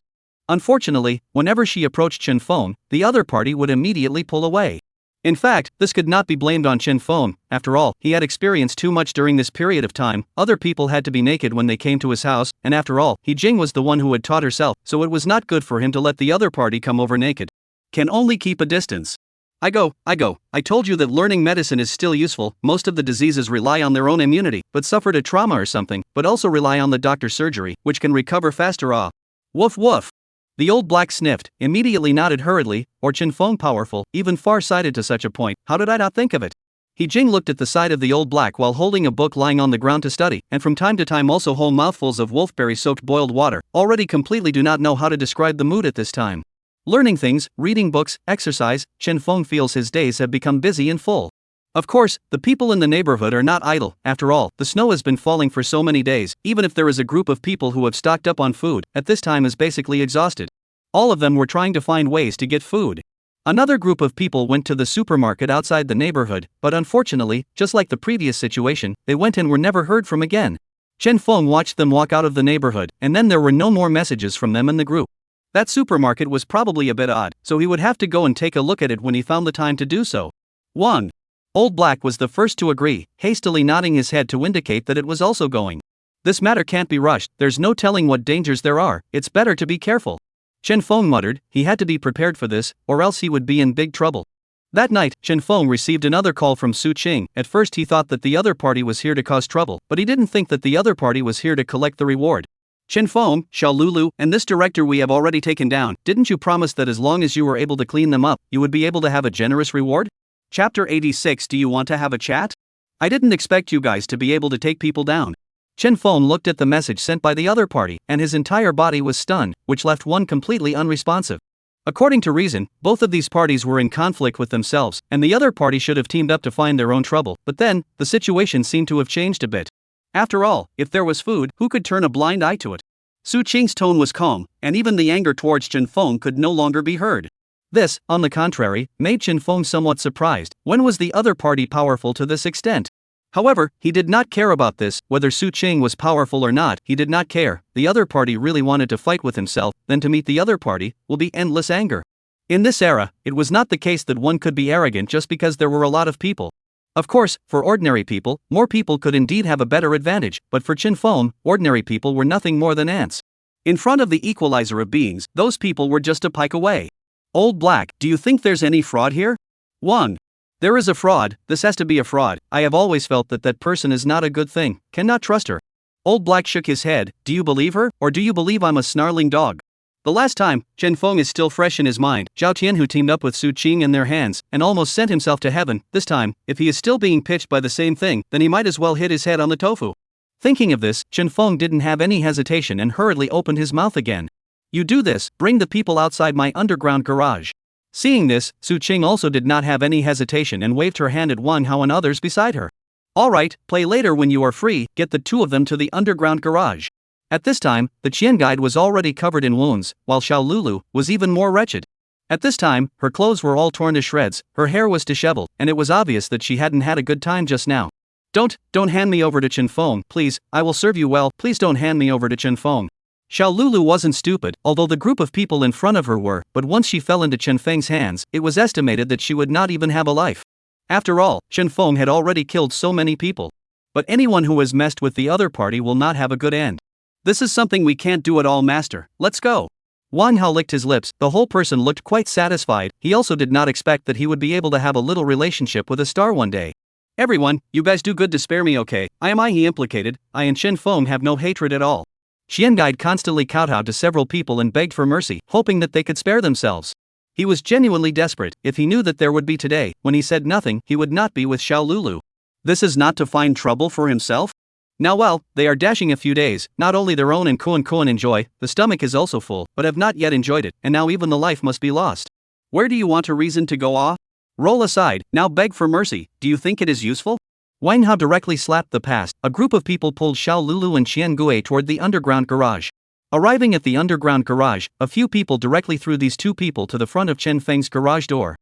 Unfortunately, whenever she approached Chen Feng, the other party would immediately pull away. In fact, this could not be blamed on Chen Feng, after all, he had experienced too much during this period of time, other people had to be naked when they came to his house, and after all, He Jing was the one who had taught herself, so it was not good for him to let the other party come over naked. Can only keep a distance. I told you that learning medicine is still useful, most of the diseases rely on their own immunity, but suffered a trauma or something, but also rely on the doctor's surgery, which can recover faster. Woof woof. The old black sniffed, immediately nodded hurriedly, or Chen Feng powerful, even far-sighted to such a point, how did I not think of it? He Jing looked at the side of the old black while holding a book lying on the ground to study, and from time to time also whole mouthfuls of wolfberry-soaked boiled water, already completely do not know how to describe the mood at this time. Learning things, reading books, exercise, Chen Feng feels his days have become busy and full. Of course, the people in the neighborhood are not idle, after all, the snow has been falling for so many days, even if there is a group of people who have stocked up on food, at this time is basically exhausted. All of them were trying to find ways to get food. Another group of people went to the supermarket outside the neighborhood, but unfortunately, just like the previous situation, they went and were never heard from again. Chen Feng watched them walk out of the neighborhood, and then there were no more messages from them in the group. That supermarket was probably a bit odd, so he would have to go and take a look at it when he found the time to do so. 1. Old Black was the first to agree, hastily nodding his head to indicate that it was also going. This matter can't be rushed, there's no telling what dangers there are, it's better to be careful. Chen Feng muttered, he had to be prepared for this, or else he would be in big trouble. That night, Chen Feng received another call from Su Qing. At first he thought that the other party was here to cause trouble, but he didn't think that the other party was here to collect the reward. Chen Feng, Xiao Lulu, and this director we have already taken down, didn't you promise that as long as you were able to clean them up, you would be able to have a generous reward? Chapter 86. Do you want to have a chat? I didn't expect you guys to be able to take people down. Chen Feng looked at the message sent by the other party, and his entire body was stunned, which left one completely unresponsive. According to reason, both of these parties were in conflict with themselves, and the other party should have teamed up to find their own trouble, but then, the situation seemed to have changed a bit. After all, if there was food, who could turn a blind eye to it? Su Qing's tone was calm, and even the anger towards Chen Feng could no longer be heard. This, on the contrary, made Chen Feng somewhat surprised. When was the other party powerful to this extent? However, he did not care about this, whether Su Qing was powerful or not, he did not care. The other party really wanted to fight with himself, then to meet the other party will be endless anger. In this era, it was not the case that one could be arrogant just because there were a lot of people. Of course, for ordinary people, more people could indeed have a better advantage, but for Chen Feng, ordinary people were nothing more than ants. In front of the equalizer of beings, those people were just a pike away. Old Black, do you think there's any fraud here? 1. There is a fraud, this has to be a fraud, I have always felt that that person is not a good thing, cannot trust her. Old Black shook his head, do you believe her, or do you believe I'm a snarling dog? The last time, Chen Feng is still fresh in his mind, Zhao Tianhu teamed up with Su Qing in their hands, and almost sent himself to heaven. This time, if he is still being pitched by the same thing, then he might as well hit his head on the tofu. Thinking of this, Chen Feng didn't have any hesitation and hurriedly opened his mouth again. You do this, bring the people outside my underground garage. Seeing this, Su Qing also did not have any hesitation and waved her hand at Wang Hao and others beside her. Alright, play later when you are free, get the two of them to the underground garage. At this time, the Qian guide was already covered in wounds, while Xiao Lulu was even more wretched. At this time, her clothes were all torn to shreds, her hair was disheveled, and it was obvious that she hadn't had a good time just now. Don't hand me over to Chen Feng, please, I will serve you well, please don't hand me over to Chen Feng. Xiao Lulu wasn't stupid, although the group of people in front of her were, but once she fell into Chen Feng's hands, it was estimated that she would not even have a life. After all, Chen Feng had already killed so many people. But anyone who has messed with the other party will not have a good end. This is something we can't do at all, master, let's go. Wang Hao licked his lips, the whole person looked quite satisfied, he also did not expect that he would be able to have a little relationship with a star one day. Everyone, you guys do good to spare me, okay? He implicated, I and Chen Feng have no hatred at all. Qian Guide constantly kowtowed to several people and begged for mercy, hoping that they could spare themselves. He was genuinely desperate. If he knew that there would be today, when he said nothing, he would not be with Xiao Lulu. This is not to find trouble for himself? Now well, they are dashing a few days, not only their own and Kuan enjoy, the stomach is also full, but have not yet enjoyed it, and now even the life must be lost. Where do you want a reason to go off? Roll aside, now beg for mercy, do you think it is useful? Wang Hao directly slapped the past. A group of people pulled Xiao Lulu and Qian Gui toward the underground garage. Arriving at the underground garage, a few people directly threw these two people to the front of Chen Feng's garage door.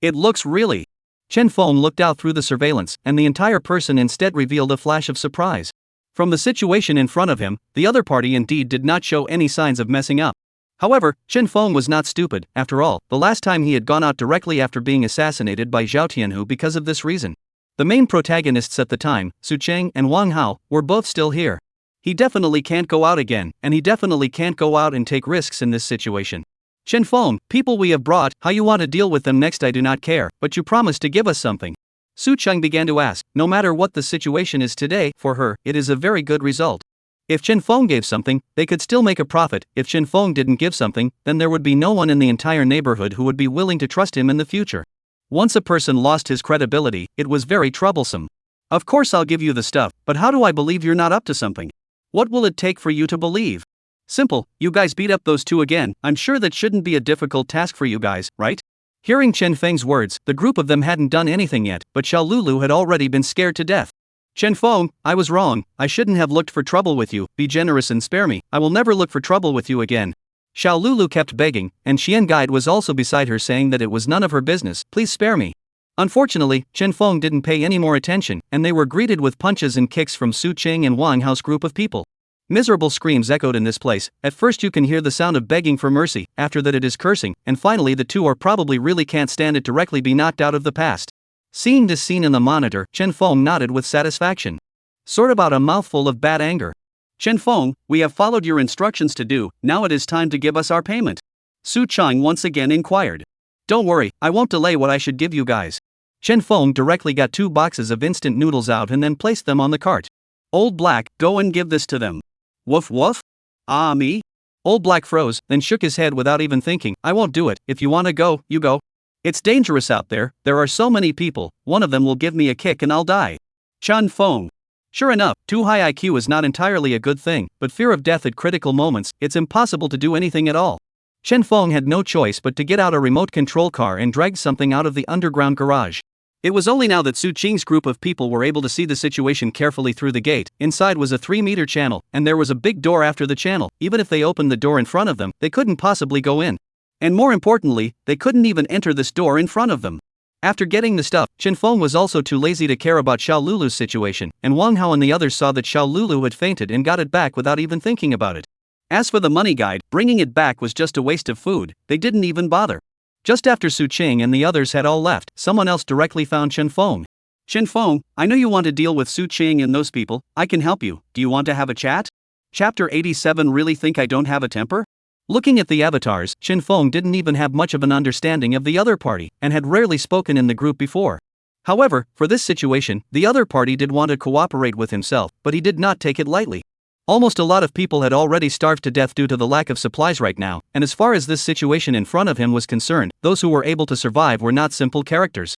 It looks really. Chen Feng looked out through the surveillance, and the entire person instead revealed a flash of surprise. From the situation in front of him, the other party indeed did not show any signs of messing up. However, Chen Feng was not stupid. After all, the last time he had gone out directly after being assassinated by Zhao Tianhu because of this reason. The main protagonists at the time, Su Qing and Wang Hao, were both still here. He definitely can't go out again, and he definitely can't go out and take risks in this situation. Chen Feng, people we have brought, how you want to deal with them next I do not care, but you promised to give us something. Su Cheng began to ask, no matter what the situation is today, for her, it is a very good result. If Chen Feng gave something, they could still make a profit. If Chen Feng didn't give something, then there would be no one in the entire neighborhood who would be willing to trust him in the future. Once a person lost his credibility, it was very troublesome. Of course I'll give you the stuff, but how do I believe you're not up to something? What will it take for you to believe? Simple, you guys beat up those two again, I'm sure that shouldn't be a difficult task for you guys, right? Hearing Chen Feng's words, the group of them hadn't done anything yet, but Xiao Lulu had already been scared to death. Chen Feng, I was wrong, I shouldn't have looked for trouble with you, be generous and spare me, I will never look for trouble with you again. Xiao Lulu kept begging, and Qian Guide was also beside her saying that it was none of her business, please spare me. Unfortunately, Chen Feng didn't pay any more attention, and they were greeted with punches and kicks from Su Qing and Wang Hao's group of people. Miserable screams echoed in this place. At first you can hear the sound of begging for mercy, after that it is cursing, and finally the two are probably really can't stand it directly be knocked out of the past. Seeing this scene in the monitor, Chen Feng nodded with satisfaction. Sort about a mouthful of bad anger. Chen Feng, we have followed your instructions to do, now it is time to give us our payment. Su Chang once again inquired. Don't worry, I won't delay what I should give you guys. Chen Feng directly got 2 boxes of instant noodles out and then placed them on the cart. Old Black, go and give this to them. Woof woof? Ah, me? Old Black froze, then shook his head without even thinking. I won't do it. If you want to go, you go. It's dangerous out there, there are so many people, one of them will give me a kick and I'll die. Chen Feng. Sure enough, too high IQ is not entirely a good thing, but fear of death at critical moments, it's impossible to do anything at all. Chen Feng had no choice but to get out a remote control car and drag something out of the underground garage. It was only now that Su Qing's group of people were able to see the situation carefully through the gate. Inside was a 3-meter channel, and there was a big door after the channel. Even if they opened the door in front of them, they couldn't possibly go in. And more importantly, they couldn't even enter this door in front of them. After getting the stuff, Chen Feng was also too lazy to care about Xiao Lulu's situation, and Wang Hao and the others saw that Xiao Lulu had fainted and got it back without even thinking about it. As for the money guide, bringing it back was just a waste of food, they didn't even bother. Just after Su Qing and the others had all left, someone else directly found Chen Feng. Chen Feng, I know you want to deal with Su Qing and those people, I can help you, do you want to have a chat? Chapter 87. Really think I don't have a temper? Looking at the avatars, Chen Feng didn't even have much of an understanding of the other party, and had rarely spoken in the group before. However, for this situation, the other party did want to cooperate with himself, but he did not take it lightly. Almost a lot of people had already starved to death due to the lack of supplies right now, and as far as this situation in front of him was concerned, those who were able to survive were not simple characters.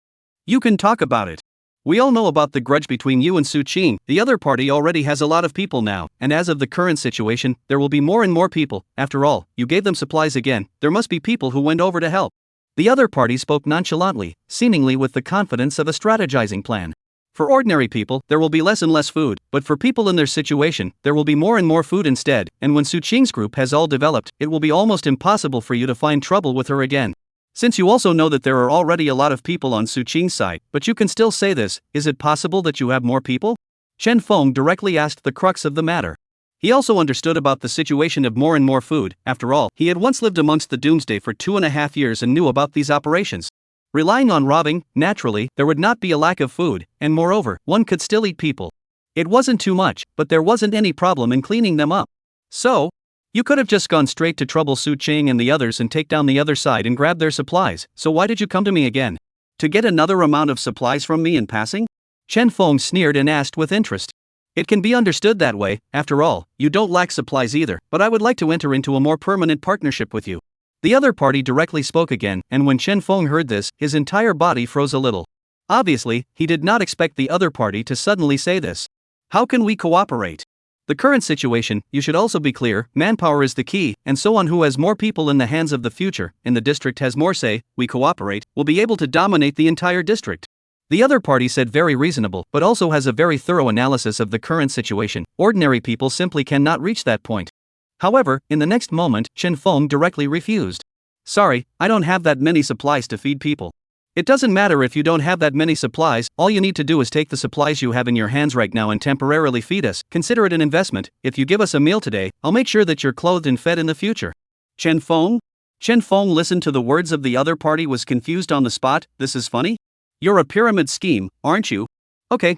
You can talk about it. We all know about the grudge between you and Su Qing. The other party already has a lot of people now, and as of the current situation, there will be more and more people. After all, you gave them supplies again, there must be people who went over to help. The other party spoke nonchalantly, seemingly with the confidence of a strategizing plan. For ordinary people, there will be less and less food, but for people in their situation, there will be more and more food instead, and when Su Qing's group has all developed, it will be almost impossible for you to find trouble with her again. Since you also know that there are already a lot of people on Su Qing's side, but you can still say this, is it possible that you have more people? Chen Feng directly asked the crux of the matter. He also understood about the situation of more and more food. After all, he had once lived amongst the Doomsday for 2.5 years and knew about these operations. Relying on robbing, naturally, there would not be a lack of food, and moreover, one could still eat people. It wasn't too much, but there wasn't any problem in cleaning them up. So, you could have just gone straight to trouble Su Qing and the others and take down the other side and grab their supplies, so why did you come to me again? To get another amount of supplies from me in passing? Chen Feng sneered and asked with interest. It can be understood that way, after all, you don't lack supplies either, but I would like to enter into a more permanent partnership with you. The other party directly spoke again, and when Chen Feng heard this, his entire body froze a little. Obviously, he did not expect the other party to suddenly say this. How can we cooperate? The current situation, you should also be clear, manpower is the key, and so on. Who has more people in the hands of the future, in the district has more say, we cooperate, will be able to dominate the entire district. The other party said very reasonable, but also has a very thorough analysis of the current situation. Ordinary people simply cannot reach that point. However, in the next moment, Chen Feng directly refused. Sorry, I don't have that many supplies to feed people. It doesn't matter if you don't have that many supplies, all you need to do is take the supplies you have in your hands right now and temporarily feed us. Consider it an investment. If you give us a meal today, I'll make sure that you're clothed and fed in the future. Chen Feng? Chen Feng listened to the words of the other party, was confused on the spot. This is funny? You're a pyramid scheme, aren't you? Okay,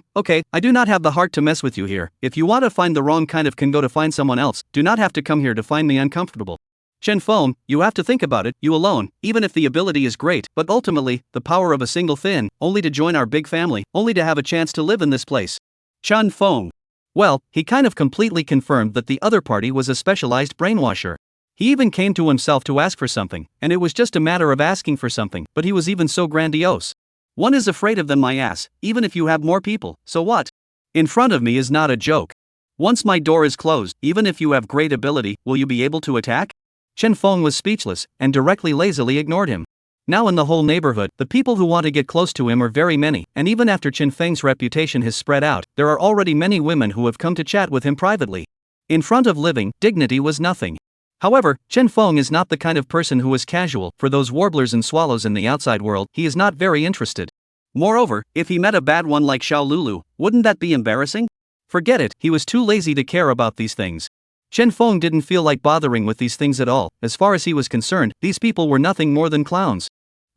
I do not have the heart to mess with you here. If you want to find the wrong kind of can go to find someone else, do not have to come here to find me uncomfortable. Chen Feng, you have to think about it, you alone, even if the ability is great, but ultimately, the power of a single fin, only to join our big family, only to have a chance to live in this place. Chen Feng. Well, he kind of completely confirmed that the other party was a specialized brainwasher. He even came to himself to ask for something, and it was just a matter of asking for something, but he was even so grandiose. One is afraid of them, my ass, even if you have more people, so what? In front of me is not a joke. Once my door is closed, even if you have great ability, will you be able to attack? Chen Feng was speechless, and directly lazily ignored him. Now in the whole neighborhood, the people who want to get close to him are very many, and even after Chen Feng's reputation has spread out, there are already many women who have come to chat with him privately. In front of living, dignity was nothing. However, Chen Feng is not the kind of person who is casual. For those warblers and swallows in the outside world, he is not very interested. Moreover, if he met a bad one like Xiao Lulu, wouldn't that be embarrassing? Forget it, he was too lazy to care about these things. Chen Feng didn't feel like bothering with these things at all. As far as he was concerned, these people were nothing more than clowns.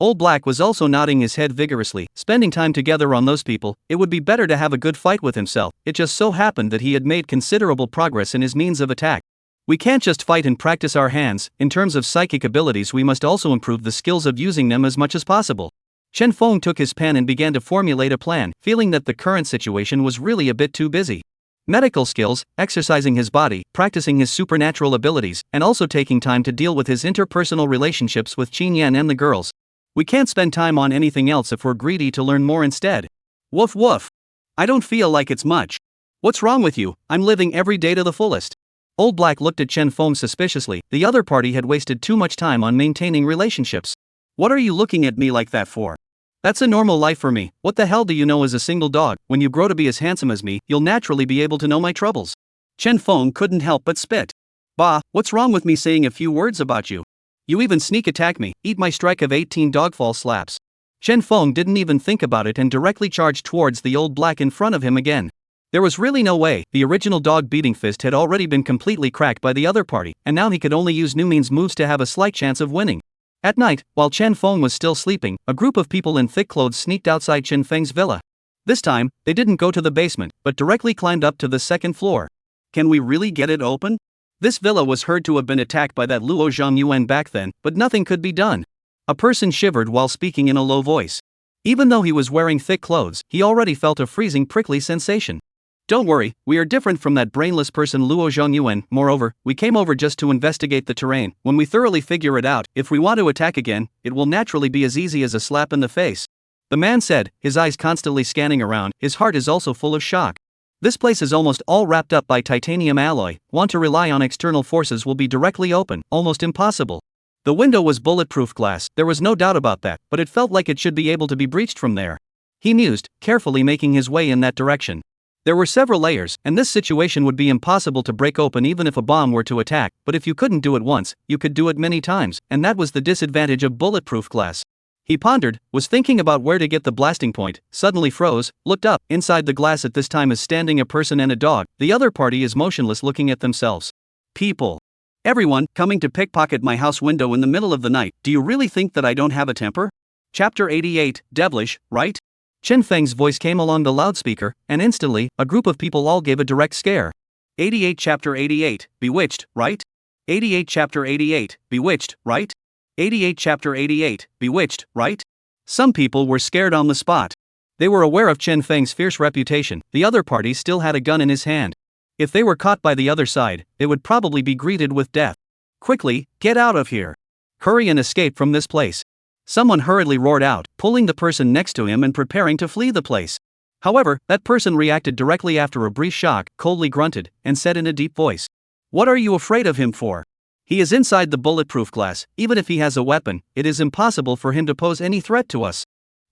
Old Black was also nodding his head vigorously. Spending time together on those people, it would be better to have a good fight with himself. It just so happened that he had made considerable progress in his means of attack. We can't just fight and practice our hands. In terms of psychic abilities, we must also improve the skills of using them as much as possible. Chen Feng took his pen and began to formulate a plan, feeling that the current situation was really a bit too busy. Medical skills, exercising his body, practicing his supernatural abilities, and also taking time to deal with his interpersonal relationships with Qin Yan and the girls. We can't spend time on anything else if we're greedy to learn more instead. Woof woof. I don't feel like it's much. What's wrong with you? I'm living every day to the fullest. Old Black looked at Chen Feng suspiciously. The other party had wasted too much time on maintaining relationships. What are you looking at me like that for? That's a normal life for me. What the hell do you know as a single dog? When you grow to be as handsome as me, you'll naturally be able to know my troubles. Chen Feng couldn't help but spit. Bah, what's wrong with me saying a few words about you? You even sneak attack me, eat my strike of 18 dogfall slaps. Chen Feng didn't even think about it and directly charged towards the Old Black in front of him again. There was really no way. The original dog beating fist had already been completely cracked by the other party, and now he could only use new means moves to have a slight chance of winning. At night, while Chen Feng was still sleeping, a group of people in thick clothes sneaked outside Chen Feng's villa. This time, they didn't go to the basement, but directly climbed up to the second floor. Can we really get it open? This villa was heard to have been attacked by that Luo Zhongyuan back then, but nothing could be done. A person shivered while speaking in a low voice. Even though he was wearing thick clothes, he already felt a freezing prickly sensation. Don't worry, we are different from that brainless person Luo Zhongyuan. Moreover, we came over just to investigate the terrain. When we thoroughly figure it out, if we want to attack again, it will naturally be as easy as a slap in the face. The man said, his eyes constantly scanning around. His heart is also full of shock. This place is almost all wrapped up by titanium alloy. Want to rely on external forces will be directly open, almost impossible. The window was bulletproof glass, there was no doubt about that, but it felt like it should be able to be breached from there. He mused, carefully making his way in that direction. There were several layers, and this situation would be impossible to break open even if a bomb were to attack, but if you couldn't do it once, you could do it many times, and that was the disadvantage of bulletproof glass. He pondered, was thinking about where to get the blasting point, suddenly froze, looked up. Inside the glass at this time is standing a person and a dog. The other party is motionless looking at themselves. People. Everyone, coming to pickpocket my house window in the middle of the night. Do you really think that I don't have a temper? Chapter 88, Devilish, right? Chen Feng's voice came along the loudspeaker, and instantly, a group of people all gave a direct scare. 88 Chapter 88, Bewitched, right? 88 Chapter 88, Bewitched, right? 88 Chapter 88, Bewitched, right? Some people were scared on the spot. They were aware of Chen Feng's fierce reputation. The other party still had a gun in his hand. If they were caught by the other side, they would probably be greeted with death. Quickly, get out of here. Hurry and escape from this place. Someone hurriedly roared out, pulling the person next to him and preparing to flee the place. However, that person reacted directly after a brief shock, coldly grunted, and said in a deep voice, "What are you afraid of him for? He is inside the bulletproof glass. Even if he has a weapon, it is impossible for him to pose any threat to us."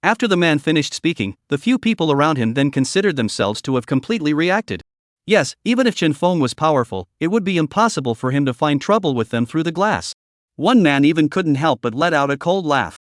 After the man finished speaking, the few people around him then considered themselves to have completely reacted. Yes, even if Chen Feng was powerful, it would be impossible for him to find trouble with them through the glass. One man even couldn't help but let out a cold laugh.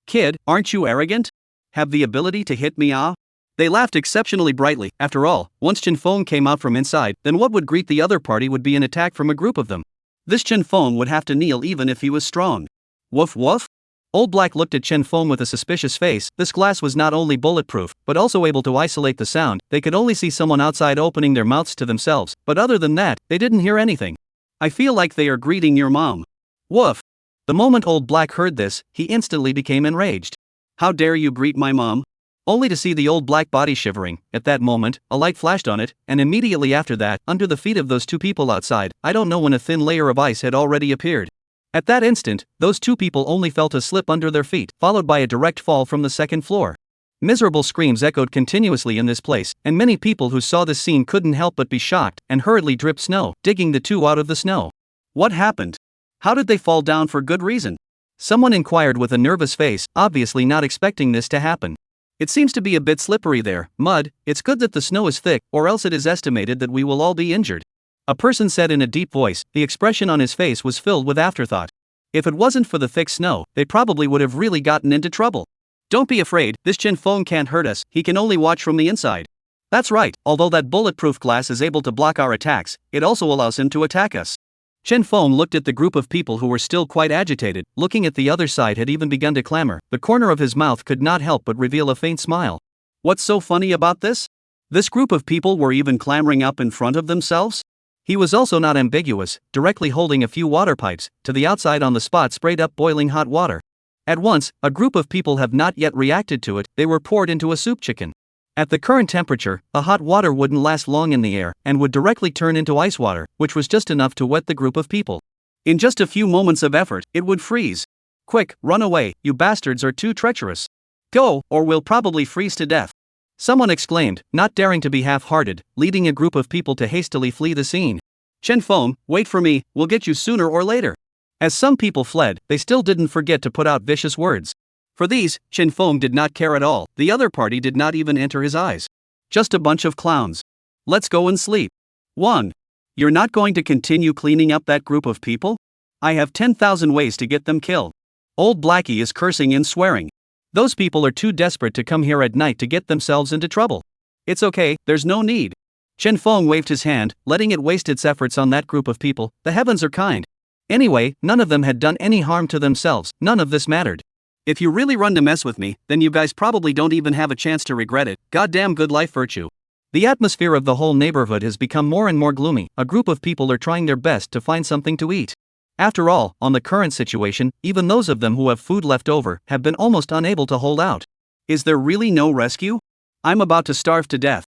"Kid, aren't you arrogant? Have the ability to hit me, ah?" They laughed exceptionally brightly. After all, once Chen Feng came out from inside, then what would greet the other party would be an attack from a group of them. This Chen Feng would have to kneel even if he was strong. Woof woof? Old Black looked at Chen Feng with a suspicious face. This glass was not only bulletproof, but also able to isolate the sound. They could only see someone outside opening their mouths to themselves, but other than that, they didn't hear anything. "I feel like they are greeting your mom." Woof. The moment Old Black heard this, he instantly became enraged. "How dare you greet my mom?" Only to see the Old Black body shivering. At that moment, a light flashed on it, and immediately after that, under the feet of those two people outside, I don't know when a thin layer of ice had already appeared. At that instant, those two people only felt a slip under their feet, followed by a direct fall from the second floor. Miserable screams echoed continuously in this place, and many people who saw this scene couldn't help but be shocked, and hurriedly dripped snow, digging the two out of the snow. What happened? How did they fall down for good reason? Someone inquired with a nervous face, obviously not expecting this to happen. "It seems to be a bit slippery there, mud. It's good that the snow is thick, or else it is estimated that we will all be injured," a person said in a deep voice. The expression on his face was filled with afterthought. If it wasn't for the thick snow, they probably would have really gotten into trouble. "Don't be afraid, this Chen Feng can't hurt us, he can only watch from the inside." That's right, although that bulletproof glass is able to block our attacks, it also allows him to attack us. Chen Feng looked at the group of people who were still quite agitated, looking at the other side had even begun to clamor. The corner of his mouth could not help but reveal a faint smile. What's so funny about this? This group of people were even clamoring up in front of themselves? He was also not ambiguous, directly holding a few water pipes. To the outside on the spot sprayed up boiling hot water. At once, a group of people have not yet reacted to it, they were poured into a soup chicken. At the current temperature, the hot water wouldn't last long in the air, and would directly turn into ice water, which was just enough to wet the group of people. In just a few moments of effort, it would freeze. Quick, run away, you bastards are too treacherous. Go, or we'll probably freeze to death. Someone exclaimed, not daring to be half-hearted, leading a group of people to hastily flee the scene. Chen Feng, wait for me, we'll get you sooner or later. As some people fled, they still didn't forget to put out vicious words. For these, Chen Feng did not care at all, the other party did not even enter his eyes. Just a bunch of clowns. Let's go and sleep. 1. You're not going to continue cleaning up that group of people? I have 10,000 ways to get them killed. Old Blackie is cursing and swearing. Those people are too desperate to come here at night to get themselves into trouble. It's okay, there's no need. Chen Feng waved his hand, letting it waste its efforts on that group of people. The heavens are kind. Anyway, none of them had done any harm to themselves, none of this mattered. If you really run to mess with me, then you guys probably don't even have a chance to regret it. Goddamn good life virtue. The atmosphere of the whole neighborhood has become more and more gloomy. A group of people are trying their best to find something to eat. After all, on the current situation, even those of them who have food left over have been almost unable to hold out. Is there really no rescue? I'm about to starve to death.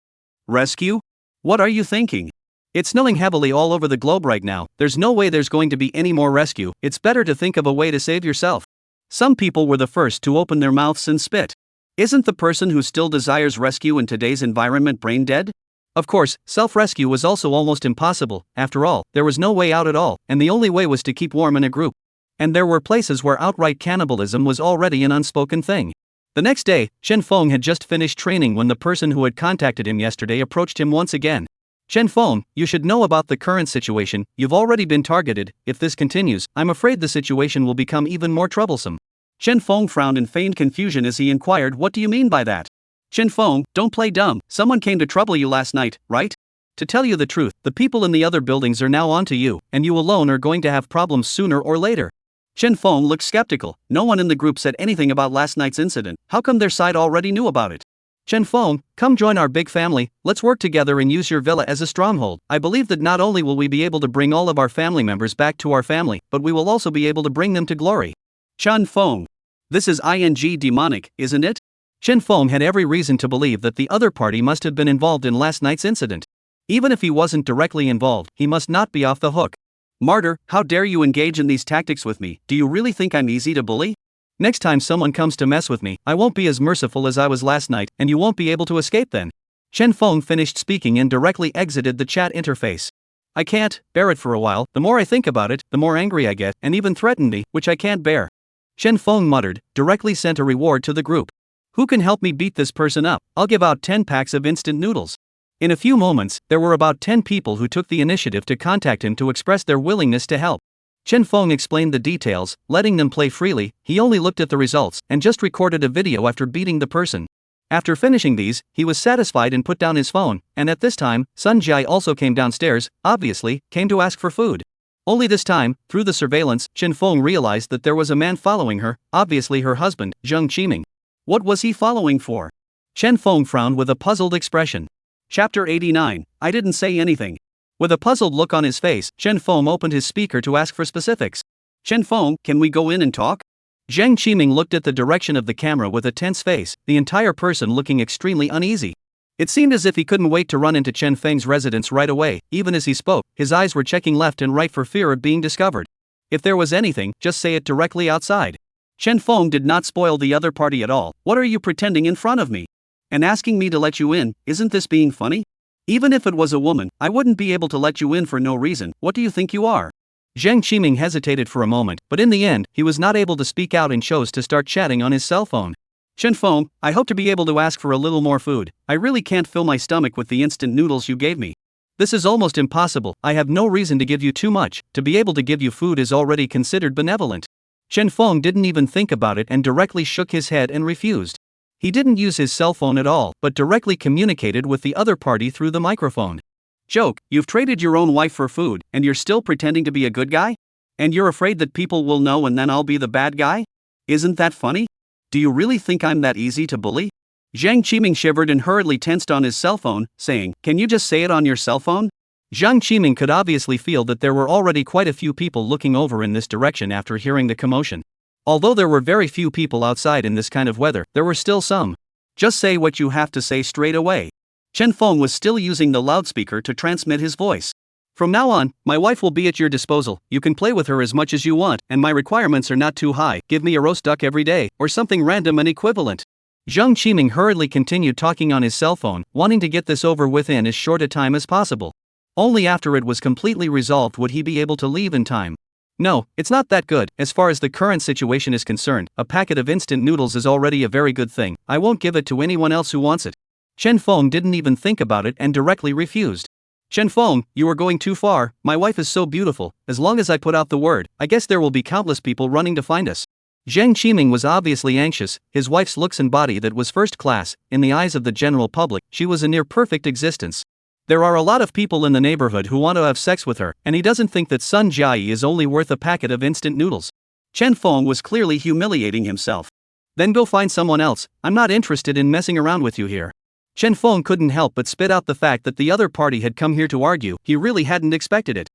Rescue? What are you thinking? It's snowing heavily all over the globe right now. There's no way there's going to be any more rescue. It's better to think of a way to save yourself. Some people were the first to open their mouths and spit. Isn't the person who still desires rescue in today's environment brain dead? Of course, self-rescue was also almost impossible. After all, there was no way out at all, and the only way was to keep warm in a group. And there were places where outright cannibalism was already an unspoken thing. The next day, Chen Feng had just finished training when the person who had contacted him yesterday approached him once again. Chen Feng, you should know about the current situation. You've already been targeted. If this continues, I'm afraid the situation will become even more troublesome. Chen Feng frowned in feigned confusion as he inquired, what do you mean by that? Chen Feng, don't play dumb. Someone came to trouble you last night, right? To tell you the truth, the people in the other buildings are now onto you, and you alone are going to have problems sooner or later. Chen Feng looked skeptical. No one in the group said anything about last night's incident. How come their side already knew about it? Chen Feng, come join our big family. Let's work together and use your villa as a stronghold. I believe that not only will we be able to bring all of our family members back to our family, but we will also be able to bring them to glory. Chen Feng. This is ing demonic, isn't it? Chen Feng had every reason to believe that the other party must have been involved in last night's incident. Even if he wasn't directly involved, he must not be off the hook. Martyr, how dare you engage in these tactics with me? Do you really think I'm easy to bully? Next time someone comes to mess with me, I won't be as merciful as I was last night, and you won't be able to escape then. Chen Feng finished speaking and directly exited the chat interface. I can't bear it for a while. The more I think about it, the more angry I get, and even threaten me, which I can't bear. Chen Feng muttered, directly sent a reward to the group. Who can help me beat this person up? I'll give out 10 packs of instant noodles. In a few moments, there were about 10 people who took the initiative to contact him to express their willingness to help. Chen Feng explained the details, letting them play freely. He only looked at the results and just recorded a video after beating the person. After finishing these, he was satisfied and put down his phone, and at this time, Sun Jai also came downstairs, obviously, came to ask for food. Only this time, through the surveillance, Chen Feng realized that there was a man following her, obviously her husband, Zheng Qiming. What was he following for? Chen Feng frowned with a puzzled expression. Chapter 89, I didn't say anything. With a puzzled look on his face, Chen Feng opened his speaker to ask for specifics. Chen Feng, can we go in and talk? Zheng Qiming looked at the direction of the camera with a tense face, the entire person looking extremely uneasy. It seemed as if he couldn't wait to run into Chen Feng's residence right away. Even as he spoke, his eyes were checking left and right for fear of being discovered. If there was anything, just say it directly outside. Chen Feng did not spoil the other party at all. What are you pretending in front of me? And asking me to let you in, isn't this being funny? Even if it was a woman, I wouldn't be able to let you in for no reason. What do you think you are? Zheng Qiming hesitated for a moment, but in the end, he was not able to speak out and chose to start chatting on his cell phone. Chen Feng, I hope to be able to ask for a little more food. I really can't fill my stomach with the instant noodles you gave me. This is almost impossible. I have no reason to give you too much. To be able to give you food is already considered benevolent. Chen Feng didn't even think about it and directly shook his head and refused. He didn't use his cell phone at all, but directly communicated with the other party through the microphone. Joke, you've traded your own wife for food, and you're still pretending to be a good guy? And you're afraid that people will know and then I'll be the bad guy? Isn't that funny? Do you really think I'm that easy to bully? Zhang Qiming shivered and hurriedly tensed on his cell phone, saying, "Can you just say it on your cell phone?" Zhang Qiming could obviously feel that there were already quite a few people looking over in this direction after hearing the commotion. Although there were very few people outside in this kind of weather, there were still some. Just say what you have to say straight away. Chen Feng was still using the loudspeaker to transmit his voice. From now on, my wife will be at your disposal. You can play with her as much as you want, and my requirements are not too high. Give me a roast duck every day, or something random and equivalent. Zhang Qiming hurriedly continued talking on his cell phone, wanting to get this over with in as short a time as possible. Only after it was completely resolved would he be able to leave in time. No, it's not that good. As far as the current situation is concerned, a packet of instant noodles is already a very good thing. I won't give it to anyone else who wants it. Chen Feng didn't even think about it and directly refused. Chen Feng, you are going too far. My wife is so beautiful. As long as I put out the word, I guess there will be countless people running to find us. Zhang Qiming was obviously anxious. His wife's looks and body that was first class. In the eyes of the general public, she was a near perfect existence. There are a lot of people in the neighborhood who want to have sex with her, and he doesn't think that Sun Jiayi is only worth a packet of instant noodles. Chen Feng was clearly humiliating himself. Then go find someone else. I'm not interested in messing around with you here. Chen Feng couldn't help but spit out the fact that the other party had come here to argue. He really hadn't expected it.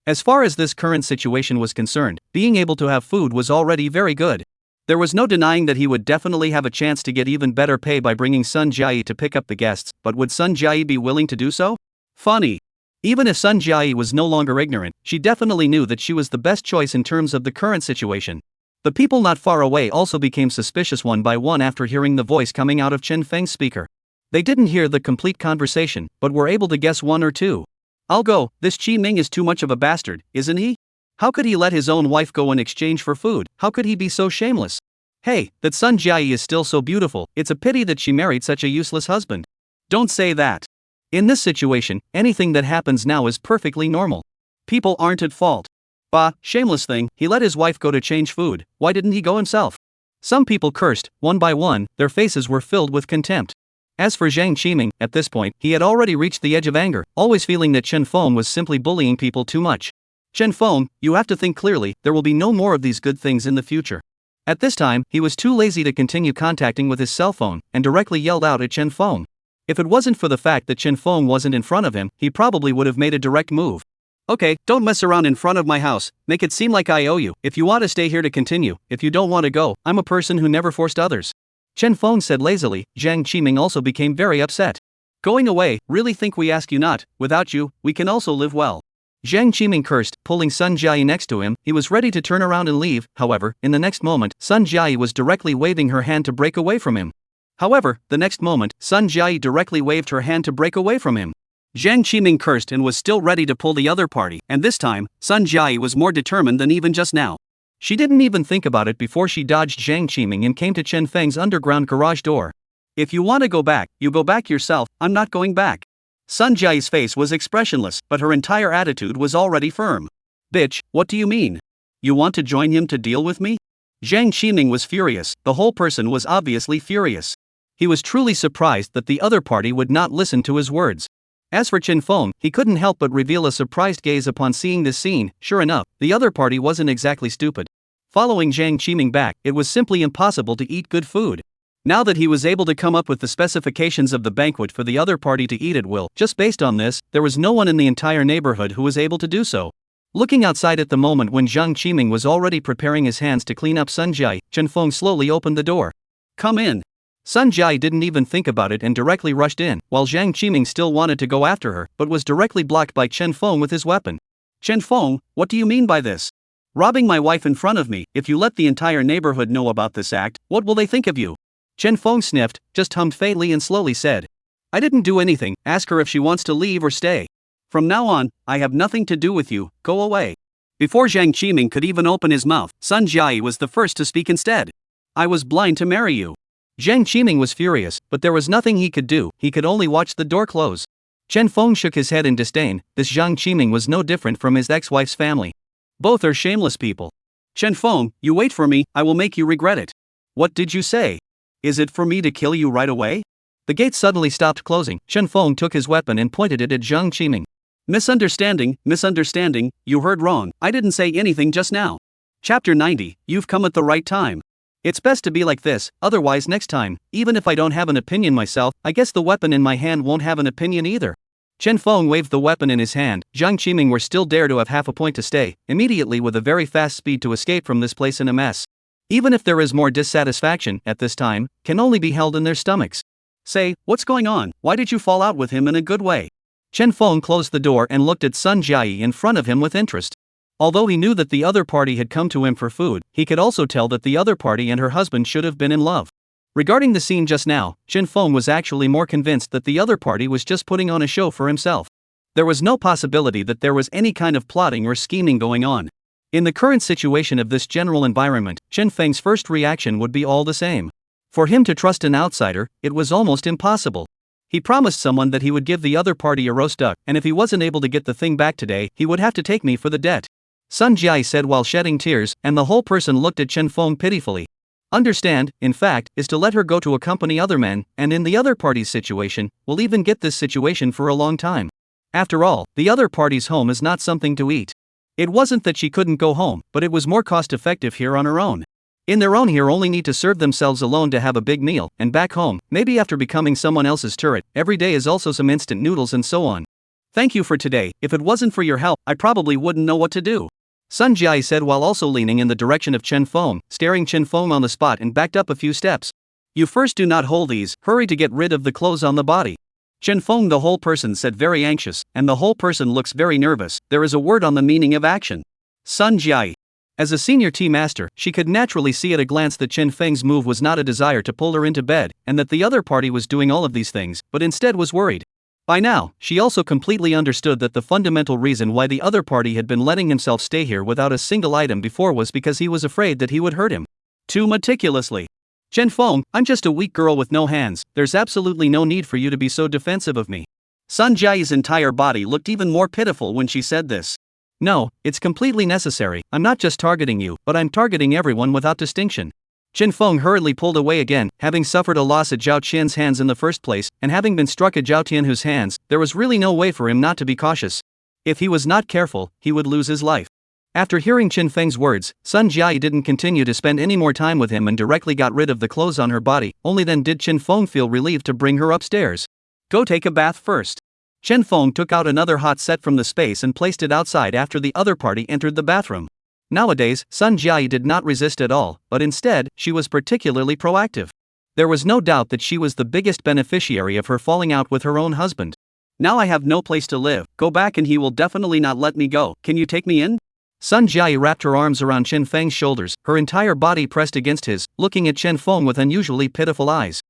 As far as this current situation was concerned, being able to have food was already very good. There was no denying that he would definitely have a chance to get even better pay by bringing Sun Jiayi to pick up the guests, but would Sun Jiayi be willing to do so? Funny. Even if Sun Jiayi was no longer ignorant, she definitely knew that she was the best choice in terms of the current situation. The people not far away also became suspicious one by one after hearing the voice coming out of Chen Feng's speaker. They didn't hear the complete conversation, but were able to guess one or two. I'll go, this Qi Ming is too much of a bastard, isn't he? How could he let his own wife go in exchange for food? How could he be so shameless? Hey, that Sun Jiayi is still so beautiful, it's a pity that she married such a useless husband. Don't say that. In this situation, anything that happens now is perfectly normal. People aren't at fault. Bah, shameless thing, he let his wife go to change food, why didn't he go himself? Some people cursed, one by one, their faces were filled with contempt. As for Zhang Qiming, at this point, he had already reached the edge of anger, always feeling that Chen Feng was simply bullying people too much. Chen Feng, you have to think clearly, there will be no more of these good things in the future. At this time, he was too lazy to continue contacting with his cell phone, and directly yelled out at Chen Feng. If it wasn't for the fact that Chen Feng wasn't in front of him, he probably would have made a direct move. Okay, don't mess around in front of my house, make it seem like I owe you. If you want to stay here to continue, if you don't want to go, I'm a person who never forced others. Chen Feng said lazily. Zhang Qiming also became very upset. Going away, really think we ask you not, without you, we can also live well. Zhang Qiming cursed, pulling Sun Jiayi next to him. He was ready to turn around and leave. However, in the next moment, Sun Jiayi was directly waving her hand to break away from him. However, the next moment, Sun Jiayi directly waved her hand to break away from him. Zhang Qiming cursed and was still ready to pull the other party, and this time, Sun Jiayi was more determined than even just now. She didn't even think about it before she dodged Zhang Qiming and came to Chen Feng's underground garage door. If you want to go back, you go back yourself, I'm not going back. Sun Jiayi's face was expressionless, but her entire attitude was already firm. Bitch, what do you mean? You want to join him to deal with me? Zhang Qiming was furious, the whole person was obviously furious. He was truly surprised that the other party would not listen to his words. As for Chen Feng, he couldn't help but reveal a surprised gaze upon seeing this scene. Sure enough, the other party wasn't exactly stupid. Following Zhang Qiming back, it was simply impossible to eat good food. Now that he was able to come up with the specifications of the banquet for the other party to eat at will, just based on this, there was no one in the entire neighborhood who was able to do so. Looking outside at the moment when Zhang Qiming was already preparing his hands to clean up Sun Jiayi, Chen Feng slowly opened the door. Come in. Sun Jiayi didn't even think about it and directly rushed in, while Zhang Qiming still wanted to go after her, but was directly blocked by Chen Feng with his weapon. Chen Feng, what do you mean by this? Robbing my wife in front of me. If you let the entire neighborhood know about this act, what will they think of you? Chen Feng sniffed, just hummed faintly and slowly said. I didn't do anything, ask her if she wants to leave or stay. From now on, I have nothing to do with you, go away. Before Zhang Qiming could even open his mouth, Sun Jiayi was the first to speak instead. I was blind to marry you. Zhang Qiming was furious, but there was nothing he could do, he could only watch the door close. Chen Feng shook his head in disdain. This Zhang Qiming was no different from his ex-wife's family. Both are shameless people. Chen Feng, you wait for me, I will make you regret it. What did you say? Is it for me to kill you right away? The gate suddenly stopped closing. Chen Feng took his weapon and pointed it at Zhang Qiming. Misunderstanding, misunderstanding, you heard wrong, I didn't say anything just now. Chapter 90, you've come at the right time. It's best to be like this, otherwise next time, even if I don't have an opinion myself, I guess the weapon in my hand won't have an opinion either. Chen Feng waved the weapon in his hand. Jiang Qiming were still dare to have half a point to stay, immediately with a very fast speed to escape from this place in a mess. Even if there is more dissatisfaction, at this time, can only be held in their stomachs. Say, what's going on, why did you fall out with him in a good way? Chen Feng closed the door and looked at Sun Jiayi in front of him with interest. Although he knew that the other party had come to him for food, he could also tell that the other party and her husband should have been in love. Regarding the scene just now, Chen Feng was actually more convinced that the other party was just putting on a show for himself. There was no possibility that there was any kind of plotting or scheming going on. In the current situation of this general environment, Chen Feng's first reaction would be all the same. For him to trust an outsider, it was almost impossible. He promised someone that he would give the other party a roast duck, and if he wasn't able to get the thing back today, he would have to take me for the debt. Sun Jiai said while shedding tears, and the whole person looked at Chen Feng pitifully. Understand, in fact, is to let her go to accompany other men, and in the other party's situation, will even get this situation for a long time. After all, the other party's home is not something to eat. It wasn't that she couldn't go home, but it was more cost-effective here on her own. In their own here only need to serve themselves alone to have a big meal, and back home, maybe after becoming someone else's turret, every day is also some instant noodles and so on. Thank you for today, if it wasn't for your help, I probably wouldn't know what to do. Sun Jiai said while also leaning in the direction of Chen Feng, staring Chen Feng on the spot and backed up a few steps. You first do not hold these, hurry to get rid of the clothes on the body. Chen Feng the whole person said very anxious, and the whole person looks very nervous, there is a word on the meaning of action. Sun Jiai. As a senior tea master, she could naturally see at a glance that Chen Feng's move was not a desire to pull her into bed, and that the other party was doing all of these things, but instead was worried. By now, she also completely understood that the fundamental reason why the other party had been letting himself stay here without a single item before was because he was afraid that he would hurt him too meticulously. Chen Feng, I'm just a weak girl with no hands, there's absolutely no need for you to be so defensive of me. Sun Jiai's entire body looked even more pitiful when she said this. No, it's completely necessary, I'm not just targeting you, but I'm targeting everyone without distinction. Chen Feng hurriedly pulled away again, having suffered a loss at Zhao Qian's hands in the first place, and having been struck at Zhao Tianhu's hands, there was really no way for him not to be cautious. If he was not careful, he would lose his life. After hearing Chen Feng's words, Sun Jiai didn't continue to spend any more time with him and directly got rid of the clothes on her body, only then did Chen Feng feel relieved to bring her upstairs. Go take a bath first. Chen Feng took out another hot set from the space and placed it outside after the other party entered the bathroom. Nowadays, Sun Jiai did not resist at all, but instead, she was particularly proactive. There was no doubt that she was the biggest beneficiary of her falling out with her own husband. Now I have no place to live, go back and he will definitely not let me go, can you take me in? Sun Jiai wrapped her arms around Chen Feng's shoulders, her entire body pressed against his, looking at Chen Feng with unusually pitiful eyes.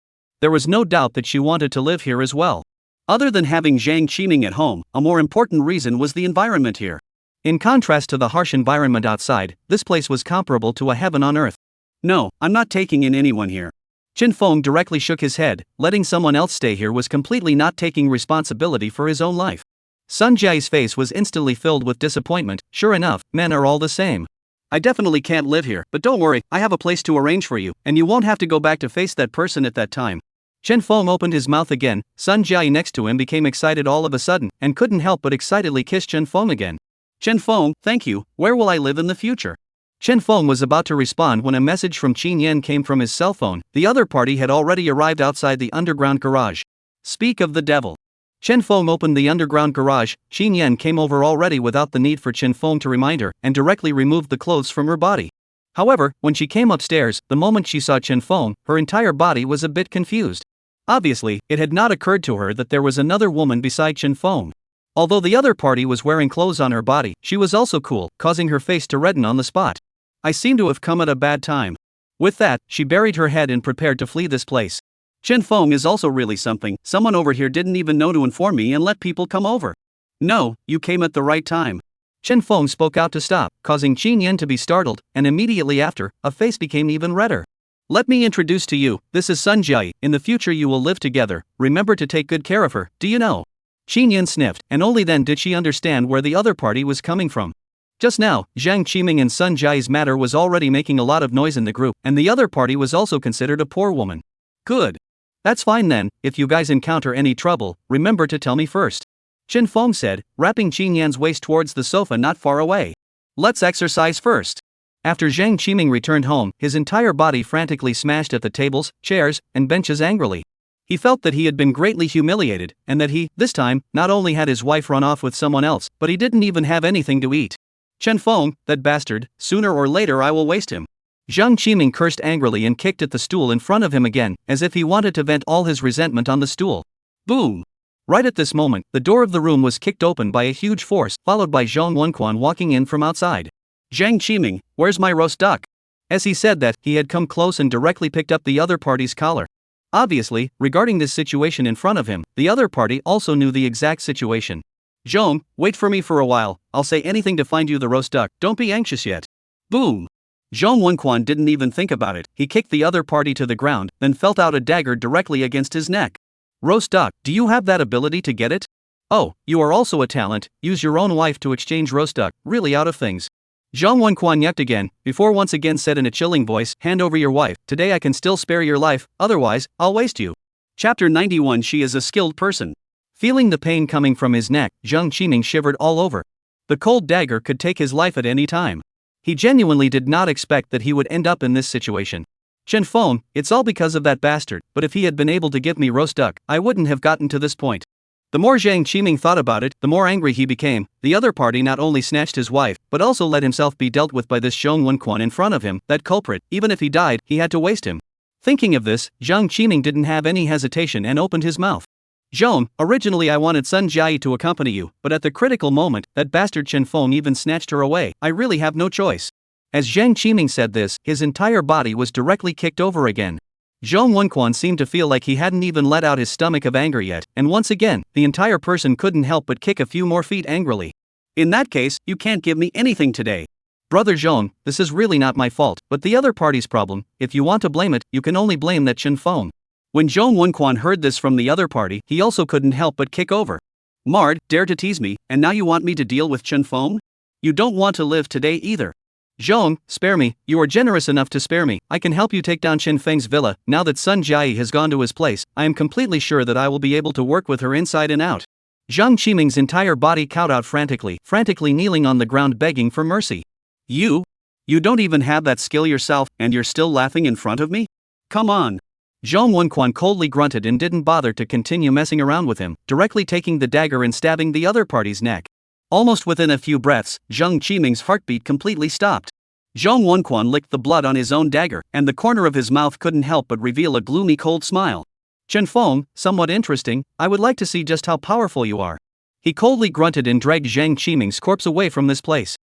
There was no doubt that she wanted to live here as well. Other than having Jiang Qiming at home, a more important reason was the environment here. In contrast to the harsh environment outside, this place was comparable to a heaven on earth. No, I'm not taking in anyone here. Chen Feng directly shook his head, letting someone else stay here was completely not taking responsibility for his own life. Sun Jiai's face was instantly filled with disappointment, sure enough, men are all the same. I definitely can't live here, but don't worry, I have a place to arrange for you, and you won't have to go back to face that person at that time. Chen Feng opened his mouth again, Sun Jiai next to him became excited all of a sudden, and couldn't help but excitedly kiss Chen Feng again. Chen Feng, thank you, where will I live in the future? Chen Feng was about to respond when a message from Qin Yan came from his cell phone, the other party had already arrived outside the underground garage. Speak of the devil. Chen Feng opened the underground garage, Qin Yan came over already without the need for Chen Feng to remind her, and directly removed the clothes from her body. However, when she came upstairs, the moment she saw Chen Feng, her entire body was a bit confused. Obviously, it had not occurred to her that there was another woman beside Chen Feng. Although the other party was wearing clothes on her body, she was also cool, causing her face to redden on the spot. I seem to have come at a bad time. With that, she buried her head and prepared to flee this place. Chen Feng is also really something, someone over here didn't even know to inform me and let people come over. No, you came at the right time. Chen Feng spoke out to stop, causing Qin Yan to be startled, and immediately after, a face became even redder. Let me introduce to you, this is Sun Jiai, in the future you will live together, remember to take good care of her, do you know? Qin Yan sniffed, and only then did she understand where the other party was coming from. Just now, Jiang Qiming and Sun Jiai's matter was already making a lot of noise in the group, and the other party was also considered a poor woman. Good. That's fine then, if you guys encounter any trouble, remember to tell me first. Chen Feng said, wrapping Qin Yan's waist towards the sofa not far away. Let's exercise first. After Zhang Qiming returned home, his entire body frantically smashed at the tables, chairs, and benches angrily. He felt that he had been greatly humiliated, and that he, this time, not only had his wife run off with someone else, but he didn't even have anything to eat. Chen Feng, that bastard, sooner or later I will waste him. Zhang Qiming cursed angrily and kicked at the stool in front of him again, as if he wanted to vent all his resentment on the stool. Boom! Right at this moment, the door of the room was kicked open by a huge force, followed by Zhong Wenquan walking in from outside. Zhang Qiming, where's my roast duck? As he said that, he had come close and directly picked up the other party's collar. Obviously, regarding this situation in front of him, the other party also knew the exact situation. Zhong, wait for me for a while, I'll say anything to find you the roast duck, don't be anxious yet. Boom! Zhong Wenquan didn't even think about it, he kicked the other party to the ground, then felt out a dagger directly against his neck. Roast duck, do you have that ability to get it? Oh, you are also a talent, use your own wife to exchange roast duck, really out of things. Zhong Wenquan yucked again, before once again said in a chilling voice, hand over your wife, today I can still spare your life, otherwise, I'll waste you. Chapter 91. She is a skilled person. Feeling the pain coming from his neck, Zhang Qiming shivered all over. The cold dagger could take his life at any time. He genuinely did not expect that he would end up in this situation. Chen Feng, it's all because of that bastard, but if he had been able to give me roast duck, I wouldn't have gotten to this point. The more Zhang Qiming thought about it, the more angry he became. The other party not only snatched his wife, but also let himself be dealt with by this Zhong Wenquan in front of him, that culprit. Even if he died, he had to waste him. Thinking of this, Zhang Qiming didn't have any hesitation and opened his mouth. Zhong, originally I wanted Sun Jiayi to accompany you, but at the critical moment, that bastard Chen Feng even snatched her away. I really have no choice. As Zhang Qiming said this, his entire body was directly kicked over again. Zhong Wenquan seemed to feel like he hadn't even let out his stomach of anger yet, and once again, the entire person couldn't help but kick a few more feet angrily. In that case, you can't give me anything today. Brother Zhong, this is really not my fault, but the other party's problem. If you want to blame it, you can only blame that Chen Feng. When Zhong Wenquan heard this from the other party, he also couldn't help but kick over. Mard, dare to tease me, and now you want me to deal with Chen Feng? You don't want to live today either. Zhong, spare me, you are generous enough to spare me, I can help you take down Chen Feng's villa. Now that Sun Jiayi has gone to his place, I am completely sure that I will be able to work with her inside and out. Zhang Qiming's entire body cowed out frantically kneeling on the ground begging for mercy. You don't even have that skill yourself, and you're still laughing in front of me? Come on. Zhong Wenquan coldly grunted and didn't bother to continue messing around with him, directly taking the dagger and stabbing the other party's neck. Almost within a few breaths, Zhang Qiming's heartbeat completely stopped. Zhong Wenquan licked the blood on his own dagger, and the corner of his mouth couldn't help but reveal a gloomy cold smile. Chen Feng, somewhat interesting, I would like to see just how powerful you are. He coldly grunted and dragged Zhang Qiming's corpse away from this place.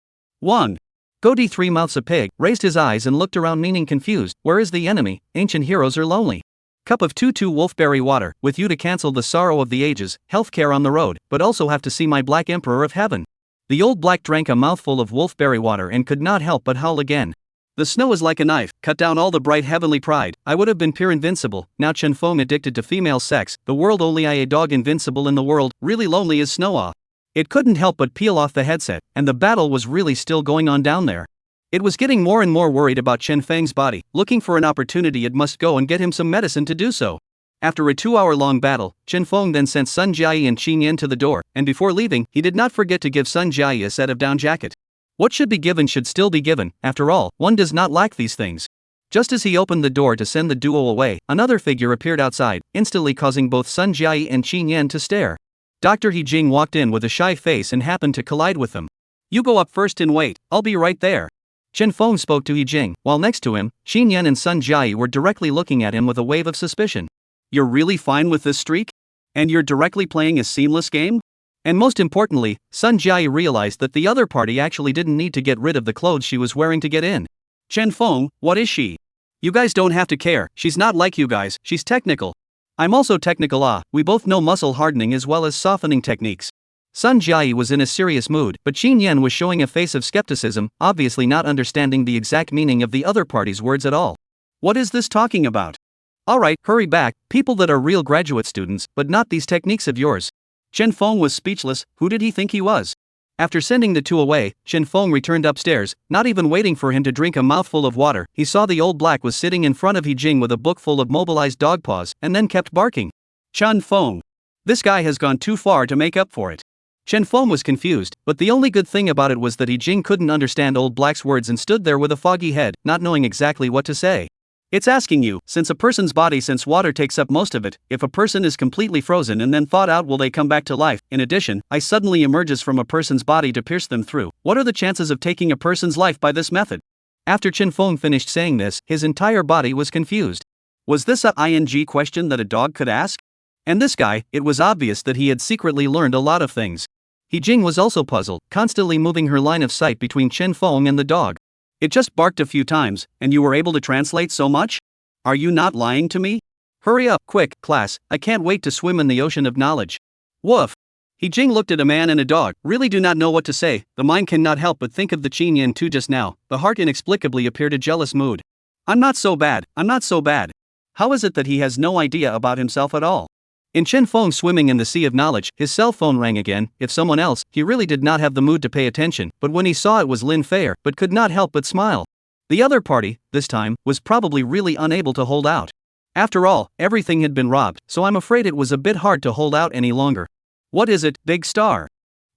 1. Godi Three Mouths a Pig raised his eyes and looked around meaning confused. Where is the enemy? Ancient heroes are lonely. Cup of 2 wolfberry water, with you to cancel the sorrow of the ages, healthcare on the road, but also have to see my black emperor of heaven. The old black drank a mouthful of wolfberry water and could not help but howl again. The snow is like a knife, cut down all the bright heavenly pride. I would have been pure invincible, now Chen Feng addicted to female sex, the world only I a dog invincible in the world, really lonely as snow. It couldn't help but peel off the headset, and the battle was really still going on down there. It was getting more and more worried about Chen Feng's body, looking for an opportunity it must go and get him some medicine to do so. After a 2-hour-long battle, Chen Feng then sent Sun Jiayi and Qin Yan to the door, and before leaving, he did not forget to give Sun Jiayi a set of down jacket. What should be given should still be given, after all, one does not lack these things. Just as he opened the door to send the duo away, another figure appeared outside, instantly causing both Sun Jiayi and Qin Yan to stare. Dr. He Jing walked in with a shy face and happened to collide with them. You go up first and wait, I'll be right there. Chen Feng spoke to He Jing, while next to him, Qin Yan and Sun Jiayi were directly looking at him with a wave of suspicion. You're really fine with this streak? And you're directly playing a seamless game? And most importantly, Sun Jiayi realized that the other party actually didn't need to get rid of the clothes she was wearing to get in. Chen Feng, what is she? You guys don't have to care, she's not like you guys, she's technical. I'm also technical. We both know muscle hardening as well as softening techniques. Sun Jiayi was in a serious mood, but Qin Yan was showing a face of skepticism, obviously not understanding the exact meaning of the other party's words at all. What is this talking about? Alright, hurry back, people that are real graduate students, but not these techniques of yours. Chen Feng was speechless. Who did he think he was? After sending the two away, Chen Feng returned upstairs, not even waiting for him to drink a mouthful of water. He saw the old black was sitting in front of He Jing with a book full of mobilized dog paws, and then kept barking. Chen Feng. This guy has gone too far to make up for it. Chen Feng was confused, but the only good thing about it was that He Jing couldn't understand Old Black's words and stood there with a foggy head, not knowing exactly what to say. It's asking you, since a person's body, since water takes up most of it, if a person is completely frozen and then thawed out, will they come back to life? In addition, ice suddenly emerges from a person's body to pierce them through. What are the chances of taking a person's life by this method? After Chen Feng finished saying this, his entire body was confused. Was this a ING question that a dog could ask? And this guy, it was obvious that he had secretly learned a lot of things. He Jing was also puzzled, constantly moving her line of sight between Chen Feng and the dog. It just barked a few times, and you were able to translate so much? Are you not lying to me? Hurry up, quick, class, I can't wait to swim in the ocean of knowledge. Woof. He Jing looked at a man and a dog, really do not know what to say. The mind cannot help but think of the Qin Yin too just now. The heart inexplicably appeared a jealous mood. I'm not so bad. How is it that he has no idea about himself at all? In Chen Feng swimming in the sea of knowledge, his cell phone rang again. If someone else, he really did not have the mood to pay attention, but when he saw it was Lin Fei, but could not help but smile. The other party, this time, was probably really unable to hold out. After all, everything had been robbed, so I'm afraid it was a bit hard to hold out any longer. What is it, big star?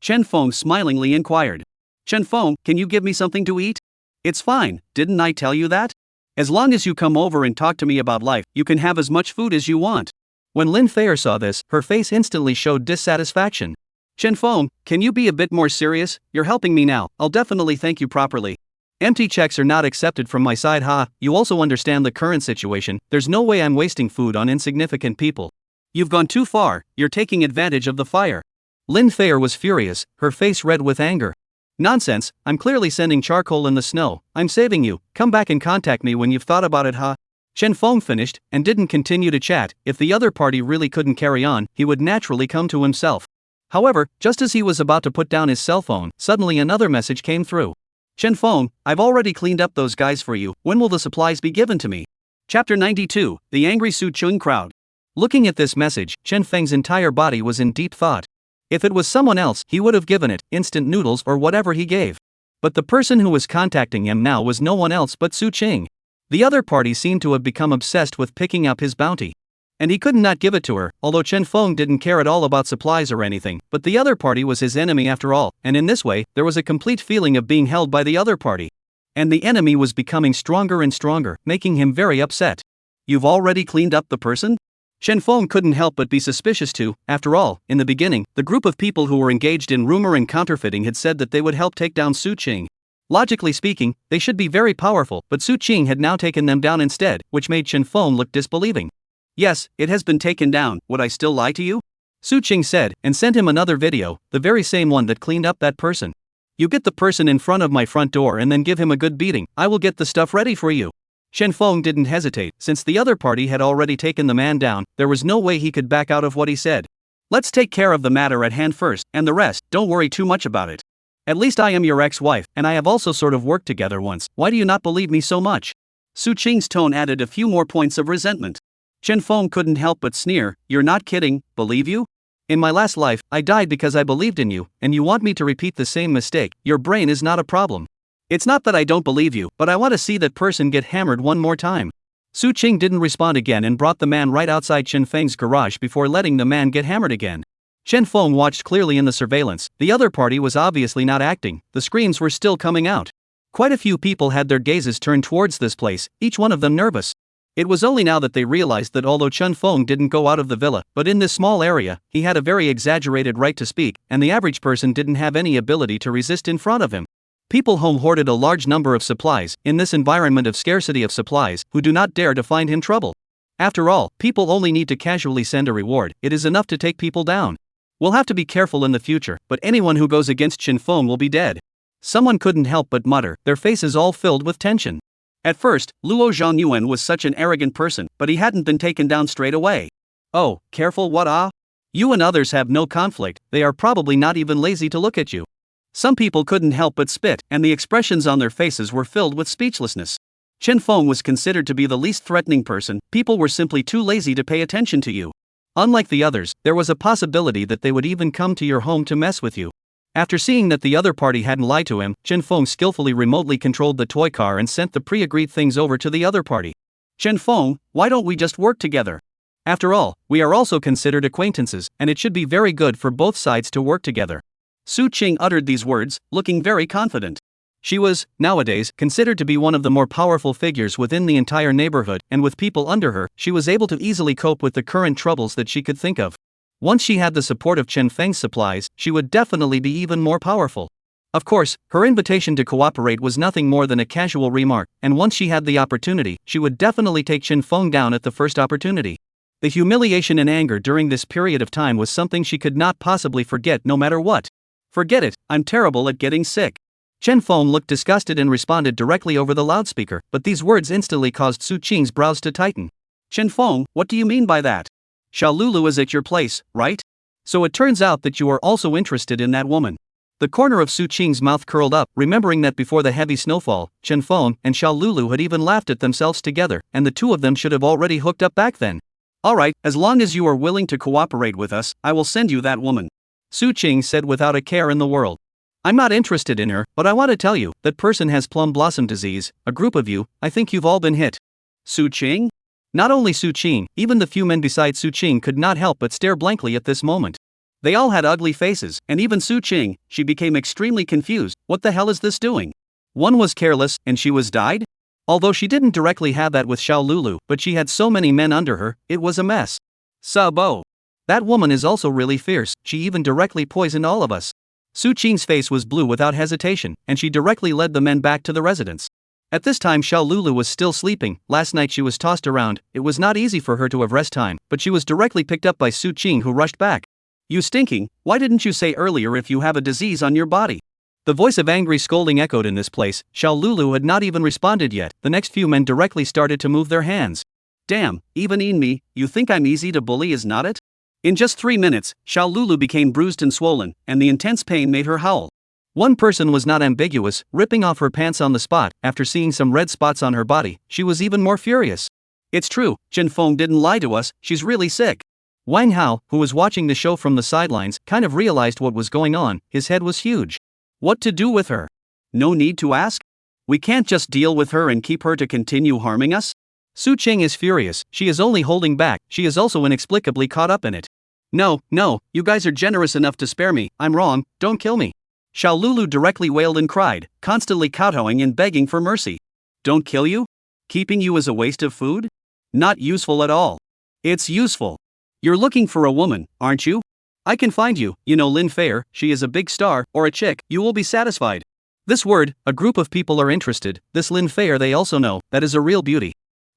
Chen Feng smilingly inquired. Chen Feng, can you give me something to eat? It's fine, didn't I tell you that? As long as you come over and talk to me about life, you can have as much food as you want. When Lin Fei saw this, her face instantly showed dissatisfaction. Chen Feng, can you be a bit more serious? You're helping me now, I'll definitely thank you properly. Empty checks are not accepted from my side, ha. You also understand the current situation, there's no way I'm wasting food on insignificant people. You've gone too far, you're taking advantage of the fire. Lin Fei was furious, her face red with anger. Nonsense, I'm clearly sending charcoal in the snow, I'm saving you, come back and contact me when you've thought about it, ha. Chen Feng finished, and didn't continue to chat. If the other party really couldn't carry on, he would naturally come to himself. However, just as he was about to put down his cell phone, suddenly another message came through. Chen Feng, I've already cleaned up those guys for you, when will the supplies be given to me? Chapter 92, The Angry Su Chung Crowd. Looking at this message, Chen Feng's entire body was in deep thought. If it was someone else, he would have given it instant noodles or whatever he gave. But the person who was contacting him now was no one else but Su Qing. The other party seemed to have become obsessed with picking up his bounty. And he could not give it to her, although Chen Feng didn't care at all about supplies or anything, but the other party was his enemy after all, and in this way, there was a complete feeling of being held by the other party. And the enemy was becoming stronger and stronger, making him very upset. You've already cleaned up the person? Chen Feng couldn't help but be suspicious too. After all, in the beginning, the group of people who were engaged in rumor and counterfeiting had said that they would help take down Su Qing. Logically speaking, they should be very powerful, but Su Qing had now taken them down instead, which made Chen Feng look disbelieving. Yes, it has been taken down, would I still lie to you? Su Qing said, and sent him another video, the very same one that cleaned up that person. You get the person in front of my front door and then give him a good beating, I will get the stuff ready for you. Chen Feng didn't hesitate, since the other party had already taken the man down, there was no way he could back out of what he said. Let's take care of the matter at hand first, and the rest, don't worry too much about it. At least I am your ex-wife, and I have also sort of worked together once, why do you not believe me so much? Su Qing's tone added a few more points of resentment. Chen Feng couldn't help but sneer, you're not kidding, believe you? In my last life, I died because I believed in you, and you want me to repeat the same mistake, your brain is not a problem. It's not that I don't believe you, but I want to see that person get hammered one more time. Su Qing didn't respond again and brought the man right outside Chen Feng's garage before letting the man get hammered again. Chen Feng watched clearly in the surveillance, the other party was obviously not acting, the screams were still coming out. Quite a few people had their gazes turned towards this place, each one of them nervous. It was only now that they realized that although Chen Feng didn't go out of the villa, but in this small area, he had a very exaggerated right to speak, and the average person didn't have any ability to resist in front of him. People home hoarded a large number of supplies, in this environment of scarcity of supplies, who do not dare to find him trouble. After all, people only need to casually send a reward, it is enough to take people down. We'll have to be careful in the future, but anyone who goes against Chen Feng will be dead. Someone couldn't help but mutter, their faces all filled with tension. At first, Luo Zhangyuan was such an arrogant person, but he hadn't been taken down straight away. Oh, careful what ah? You and others have no conflict, they are probably not even lazy to look at you. Some people couldn't help but spit, and the expressions on their faces were filled with speechlessness. Chen Feng was considered to be the least threatening person, people were simply too lazy to pay attention to you. Unlike the others, there was a possibility that they would even come to your home to mess with you. After seeing that the other party hadn't lied to him, Chen Feng skillfully remotely controlled the toy car and sent the pre-agreed things over to the other party. Chen Feng, why don't we just work together? After all, we are also considered acquaintances, and it should be very good for both sides to work together. Su Qing uttered these words, looking very confident. She was, nowadays, considered to be one of the more powerful figures within the entire neighborhood, and with people under her, she was able to easily cope with the current troubles that she could think of. Once she had the support of Chen Feng's supplies, she would definitely be even more powerful. Of course, her invitation to cooperate was nothing more than a casual remark, and once she had the opportunity, she would definitely take Chen Feng down at the first opportunity. The humiliation and anger during this period of time was something she could not possibly forget no matter what. Forget it, I'm terrible at getting sick. Chen Feng looked disgusted and responded directly over the loudspeaker, but these words instantly caused Su Qing's brows to tighten. Chen Feng, what do you mean by that? Xiaolulu is at your place, right? So it turns out that you are also interested in that woman. The corner of Su Qing's mouth curled up, remembering that before the heavy snowfall, Chen Feng and Xiaolulu had even laughed at themselves together, and the two of them should have already hooked up back then. Alright, as long as you are willing to cooperate with us, I will send you that woman. Su Qing said without a care in the world. I'm not interested in her, but I want to tell you, that person has plum blossom disease, a group of you, I think you've all been hit. Su Qing? Not only Su Qing, even the few men beside Su Qing could not help but stare blankly at this moment. They all had ugly faces, and even Su Qing, she became extremely confused. What the hell is this doing? One was careless, and she was died? Although she didn't directly have that with Xiaolulu, but she had so many men under her, it was a mess. Sabo. That woman is also really fierce, she even directly poisoned all of us. Su Qing's face was blue without hesitation, and she directly led the men back to the residence. At this time Xiaolulu was still sleeping. Last night she was tossed around. It was not easy for her to have rest time, but she was directly picked up by Su Qing, who rushed back. You stinking, why didn't you say earlier if you have a disease on your body? The voice of angry scolding echoed in this place. Xiaolulu had not even responded yet. The next few men directly started to move their hands. Damn, even in me, you think I'm easy to bully, is not it? In just 3 minutes, Xiaolulu became bruised and swollen, and the intense pain made her howl. One person was not ambiguous, ripping off her pants on the spot. After seeing some red spots on her body, she was even more furious. It's true, Chen Feng didn't lie to us, she's really sick. Wang Hao, who was watching the show from the sidelines, kind of realized what was going on. His head was huge. What to do with her? No need to ask? We can't just deal with her and keep her to continue harming us? Su Qing is furious, she is only holding back, she is also inexplicably caught up in it. No, you guys are generous enough to spare me, I'm wrong, don't kill me. Xiaolulu directly wailed and cried, constantly kowtowing and begging for mercy. Don't kill you? Keeping you is a waste of food? Not useful at all. It's useful. You're looking for a woman, aren't you? I can find you, Lin Fair, she is a big star, or a chick, you will be satisfied. This word, a group of people are interested, this Lin Fair they also know, that is a real beauty.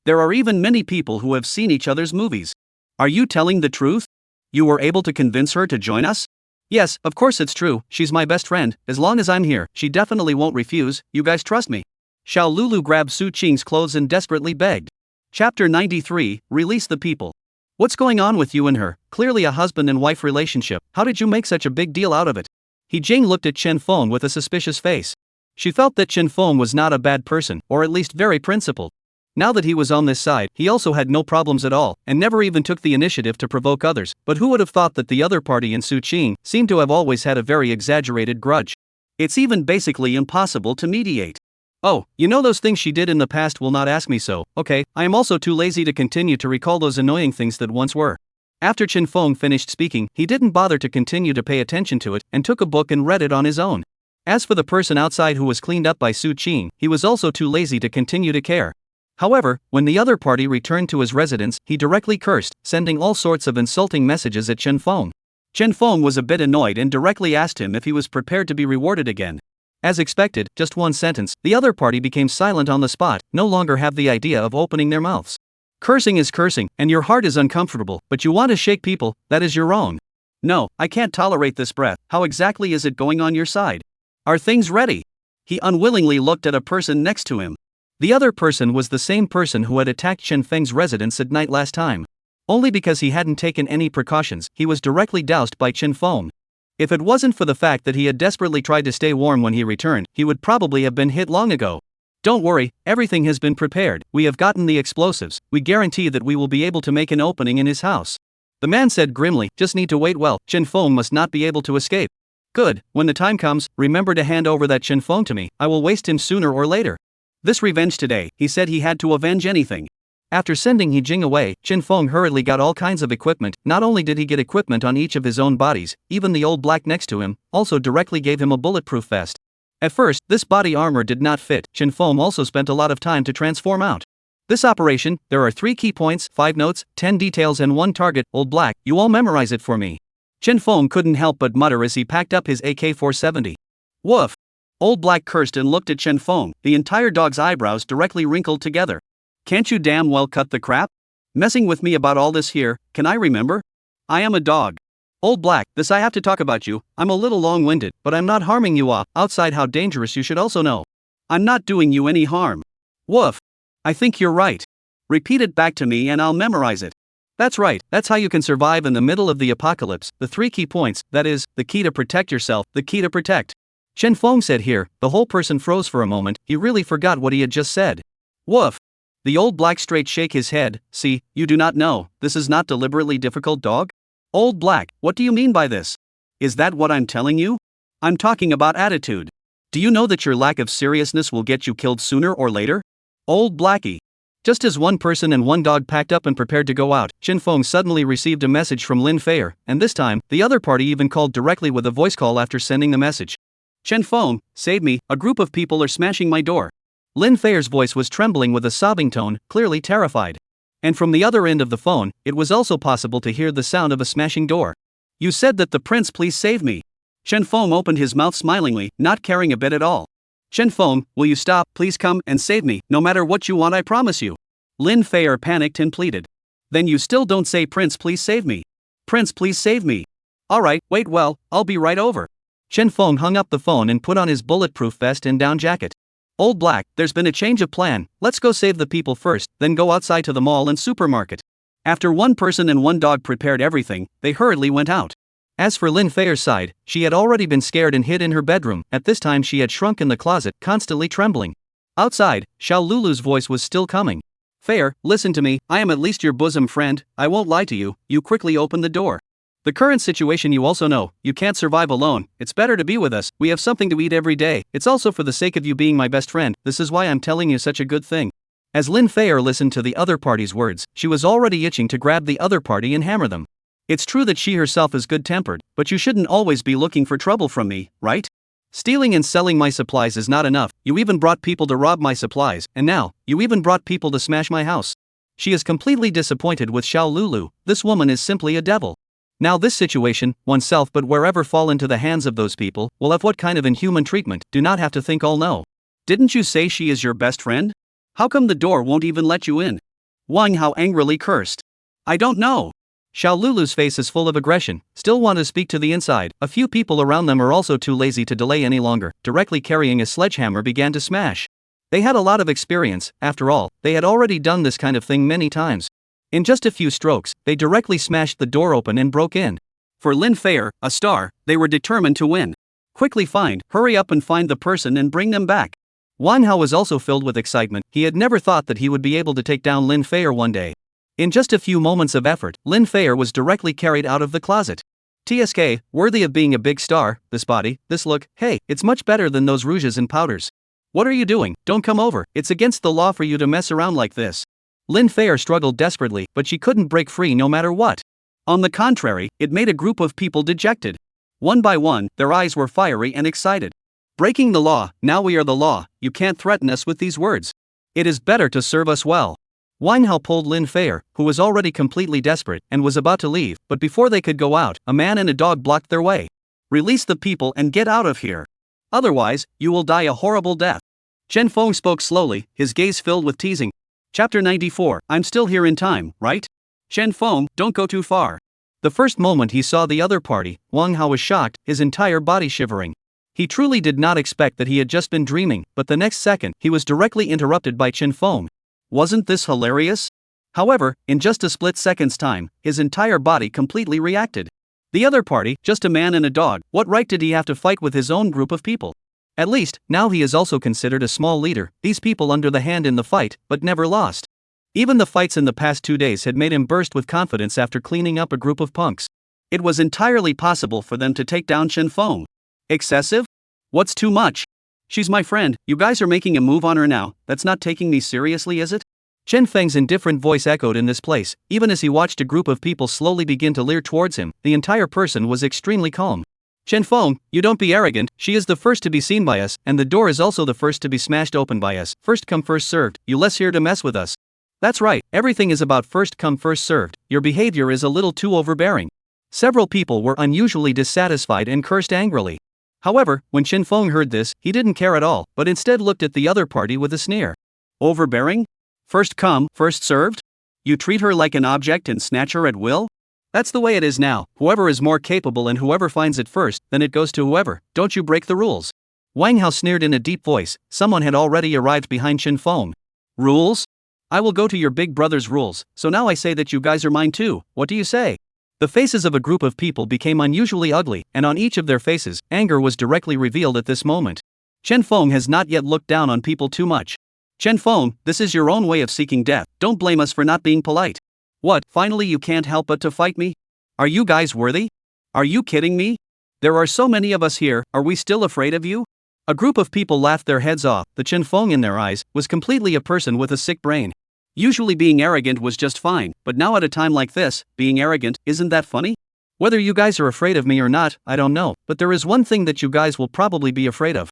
There are even many people who have seen each other's movies. Are you telling the truth? You were able to convince her to join us? Yes, of course it's true, she's my best friend, as long as I'm here, she definitely won't refuse, you guys trust me. Xiaolulu grabbed Su Qing's clothes and desperately begged. Chapter 93, Release the People. What's going on with you and her? Clearly a husband and wife relationship, how did you make such a big deal out of it? He Jing looked at Chen Feng with a suspicious face. She felt that Chen Feng was not a bad person, or at least very principled. Now that he was on this side, he also had no problems at all, and never even took the initiative to provoke others, but who would have thought that the other party in Su Qing seemed to have always had a very exaggerated grudge. It's even basically impossible to mediate. Oh, those things she did in the past will not ask me so, okay, I am also too lazy to continue to recall those annoying things that once were. After Chen Feng finished speaking, he didn't bother to continue to pay attention to it, and took a book and read it on his own. As for the person outside who was cleaned up by Su Qing, he was also too lazy to continue to care. However, when the other party returned to his residence, he directly cursed, sending all sorts of insulting messages at Chen Feng. Chen Feng was a bit annoyed and directly asked him if he was prepared to be rewarded again. As expected, just one sentence, the other party became silent on the spot, no longer have the idea of opening their mouths. Cursing is cursing, and your heart is uncomfortable, but you want to shake people, that is your own. No, I can't tolerate this breath, how exactly is it going on your side? Are things ready? He unwillingly looked at a person next to him. The other person was the same person who had attacked Chen Feng's residence at night last time. Only because he hadn't taken any precautions, he was directly doused by Chen Feng. If it wasn't for the fact that he had desperately tried to stay warm when he returned, he would probably have been hit long ago. Don't worry, everything has been prepared, we have gotten the explosives, we guarantee that we will be able to make an opening in his house. The man said grimly, just need to wait well, Chen Feng must not be able to escape. Good, when the time comes, remember to hand over that Chen Feng to me, I will waste him sooner or later. This revenge today, he said he had to avenge anything. After sending He Jing away, Chen Feng hurriedly got all kinds of equipment. Not only did he get equipment on each of his own bodies, even the old black next to him also directly gave him a bulletproof vest. At first, this body armor did not fit. Chen Feng also spent a lot of time to transform out. This operation, there are 3 key points, 5 notes, 10 details and 1 target. Old black, you all memorize it for me. Chen Feng couldn't help but mutter as he packed up his AK-470. Woof! Old black cursed and looked at Chen Feng, the entire dog's eyebrows directly wrinkled together. Can't you damn well cut the crap? Messing with me about all this here, can I remember? I am a dog. Old black, this I have to talk about you. I'm a little long-winded, but I'm not harming you outside how dangerous you should also know. I'm not doing you any harm. Woof. I think you're right. Repeat it back to me and I'll memorize it. That's right, that's how you can survive in the middle of the apocalypse. The 3 key points, that is, the key to protect yourself, the key to protect. Chen Feng said here. The whole person froze for a moment. He really forgot what he had just said. Woof. The old black straight shake his head. See, you do not know, this is not deliberately difficult, dog? Old black, what do you mean by this? Is that what I'm telling you? I'm talking about attitude. Do you know that your lack of seriousness will get you killed sooner or later? Old blackie. Just as one person and one dog packed up and prepared to go out, Chen Feng suddenly received a message from Lin Feier, and this time, the other party even called directly with a voice call after sending the message. Chen Feng, save me, a group of people are smashing my door. Lin Feier's voice was trembling with a sobbing tone, clearly terrified. And from the other end of the phone, it was also possible to hear the sound of a smashing door. You said that the prince please save me. Chen Feng opened his mouth smilingly, not caring a bit at all. Chen Feng, will you stop, please come and save me, no matter what you want I promise you. Lin Feier panicked and pleaded. Then you still don't say prince please save me. Prince please save me. Alright, wait well, I'll be right over. Chen Feng hung up the phone and put on his bulletproof vest and down jacket. Old black, there's been a change of plan, let's go save the people first, then go outside to the mall and supermarket. After one person and one dog prepared everything, they hurriedly went out. As for Lin Feier's side, she had already been scared and hid in her bedroom. At this time she had shrunk in the closet, constantly trembling. Outside, Xiao Lulu's voice was still coming. Feier, listen to me, I am at least your bosom friend, I won't lie to you. You quickly open the door. The current situation you also know, you can't survive alone, it's better to be with us, we have something to eat every day, it's also for the sake of you being my best friend, this is why I'm telling you such a good thing. As Lin Feier listened to the other party's words, she was already itching to grab the other party and hammer them. It's true that she herself is good-tempered, but you shouldn't always be looking for trouble from me, right? Stealing and selling my supplies is not enough, you even brought people to rob my supplies, and now, you even brought people to smash my house. She is completely disappointed with Xiao Lulu, this woman is simply a devil. Now this situation, oneself but wherever fall into the hands of those people, will have what kind of inhuman treatment, do not have to think all no. Didn't you say she is your best friend? How come the door won't even let you in? Wang Hao angrily cursed. I don't know. Xiao Lulu's face is full of aggression, still want to speak to the inside, a few people around them are also too lazy to delay any longer, directly carrying a sledgehammer began to smash. They had a lot of experience, after all, they had already done this kind of thing many times. In just a few strokes, they directly smashed the door open and broke in. For Lin Feier, a star, they were determined to win. Quickly hurry up and find the person and bring them back. Wang Hao was also filled with excitement, he had never thought that he would be able to take down Lin Feier one day. In just a few moments of effort, Lin Feier was directly carried out of the closet. TSK, worthy of being a big star, this body, this look, hey, it's much better than those rouges and powders. What are you doing? Don't come over, it's against the law for you to mess around like this. Lin Feier struggled desperately, but she couldn't break free no matter what. On the contrary, it made a group of people dejected. One by one, their eyes were fiery and excited. Breaking the law, now we are the law, you can't threaten us with these words. It is better to serve us well. Wang Hao pulled Lin Feier, who was already completely desperate, and was about to leave, but before they could go out, a man and a dog blocked their way. Release the people and get out of here. Otherwise, you will die a horrible death. Chen Feng spoke slowly, his gaze filled with teasing. Chapter 94, I'm still here in time, right? Chen Feng, don't go too far. The first moment he saw the other party, Wang Hao was shocked, his entire body shivering. He truly did not expect that he had just been dreaming, but the next second, he was directly interrupted by Chen Feng. Wasn't this hilarious? However, in just a split second's time, his entire body completely reacted. The other party, just a man and a dog, what right did he have to fight with his own group of people? At least, now he is also considered a small leader, these people under the hand in the fight, but never lost. Even the fights in the past 2 days had made him burst with confidence after cleaning up a group of punks. It was entirely possible for them to take down Chen Feng. Excessive? What's too much? She's my friend, you guys are making a move on her now, that's not taking me seriously is it? Chen Feng's indifferent voice echoed in this place, even as he watched a group of people slowly begin to leer towards him. The entire person was extremely calm. Chen Feng, you don't be arrogant, she is the first to be seen by us, and the door is also the first to be smashed open by us. First come first served, you less here to mess with us. That's right, everything is about first come first served, your behavior is a little too overbearing. Several people were unusually dissatisfied and cursed angrily. However, when Chen Feng heard this, he didn't care at all, but instead looked at the other party with a sneer. Overbearing? First come, first served? You treat her like an object and snatch her at will? That's the way it is now, whoever is more capable and whoever finds it first, then it goes to whoever, don't you break the rules. Wang Hao sneered in a deep voice, someone had already arrived behind Chen Feng. Rules? I will go to your big brother's rules, so now I say that you guys are mine too, what do you say? The faces of a group of people became unusually ugly, and on each of their faces, anger was directly revealed at this moment. Chen Feng has not yet looked down on people too much. Chen Feng, this is your own way of seeking death, don't blame us for not being polite. What, finally you can't help but to fight me? Are you guys worthy? Are you kidding me? There are so many of us here, are we still afraid of you? A group of people laughed their heads off, the Chen Feng in their eyes, was completely a person with a sick brain. Usually being arrogant was just fine, but now at a time like this, being arrogant, isn't that funny? Whether you guys are afraid of me or not, I don't know, but there is one thing that you guys will probably be afraid of.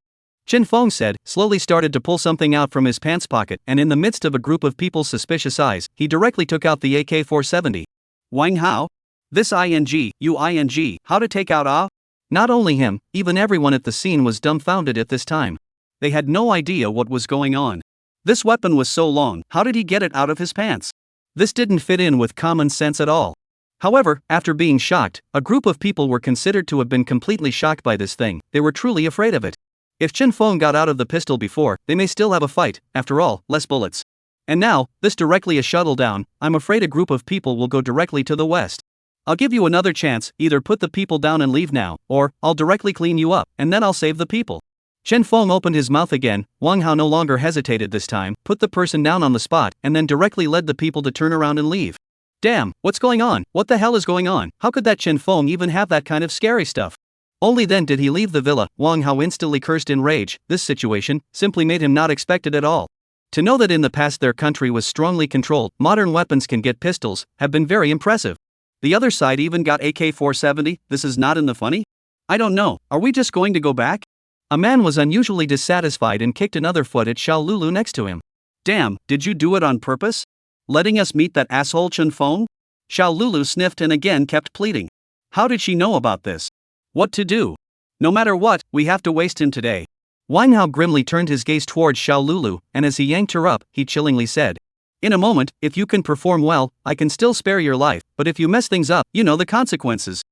Chen Feng said, slowly started to pull something out from his pants pocket, and in the midst of a group of people's suspicious eyes, he directly took out the AK-470. Wang Hao? This ing, how to take out ah? Not only him, even everyone at the scene was dumbfounded at this time. They had no idea what was going on. This weapon was so long, how did he get it out of his pants? This didn't fit in with common sense at all. However, after being shocked, a group of people were considered to have been completely shocked by this thing, they were truly afraid of it. If Chen Feng got out of the pistol before, they may still have a fight, after all, less bullets. And now, this directly a shuttle down, I'm afraid a group of people will go directly to the west. I'll give you another chance, either put the people down and leave now, or, I'll directly clean you up, and then I'll save the people. Chen Feng opened his mouth again, Wang Hao no longer hesitated this time, put the person down on the spot, and then directly led the people to turn around and leave. Damn, what's going on? What the hell is going on? How could that Chen Feng even have that kind of scary stuff? Only then did he leave the villa. Wang Hao instantly cursed in rage. This situation simply made him not expect it at all. To know that in the past their country was strongly controlled, modern weapons can get pistols, have been very impressive. The other side even got AK-470, this is not in the funny? I don't know, are we just going to go back? A man was unusually dissatisfied and kicked another foot at Xiao Lulu next to him. Damn, did you do it on purpose? Letting us meet that asshole Chen Feng? Xiao Lulu sniffed and again kept pleading. How did she know about this? What to do? No matter what, we have to waste him today. Wang Hao grimly turned his gaze towards Xiao Lulu, and as he yanked her up, he chillingly said, in a moment, if you can perform well, I can still spare your life, but if you mess things up, you know the consequences.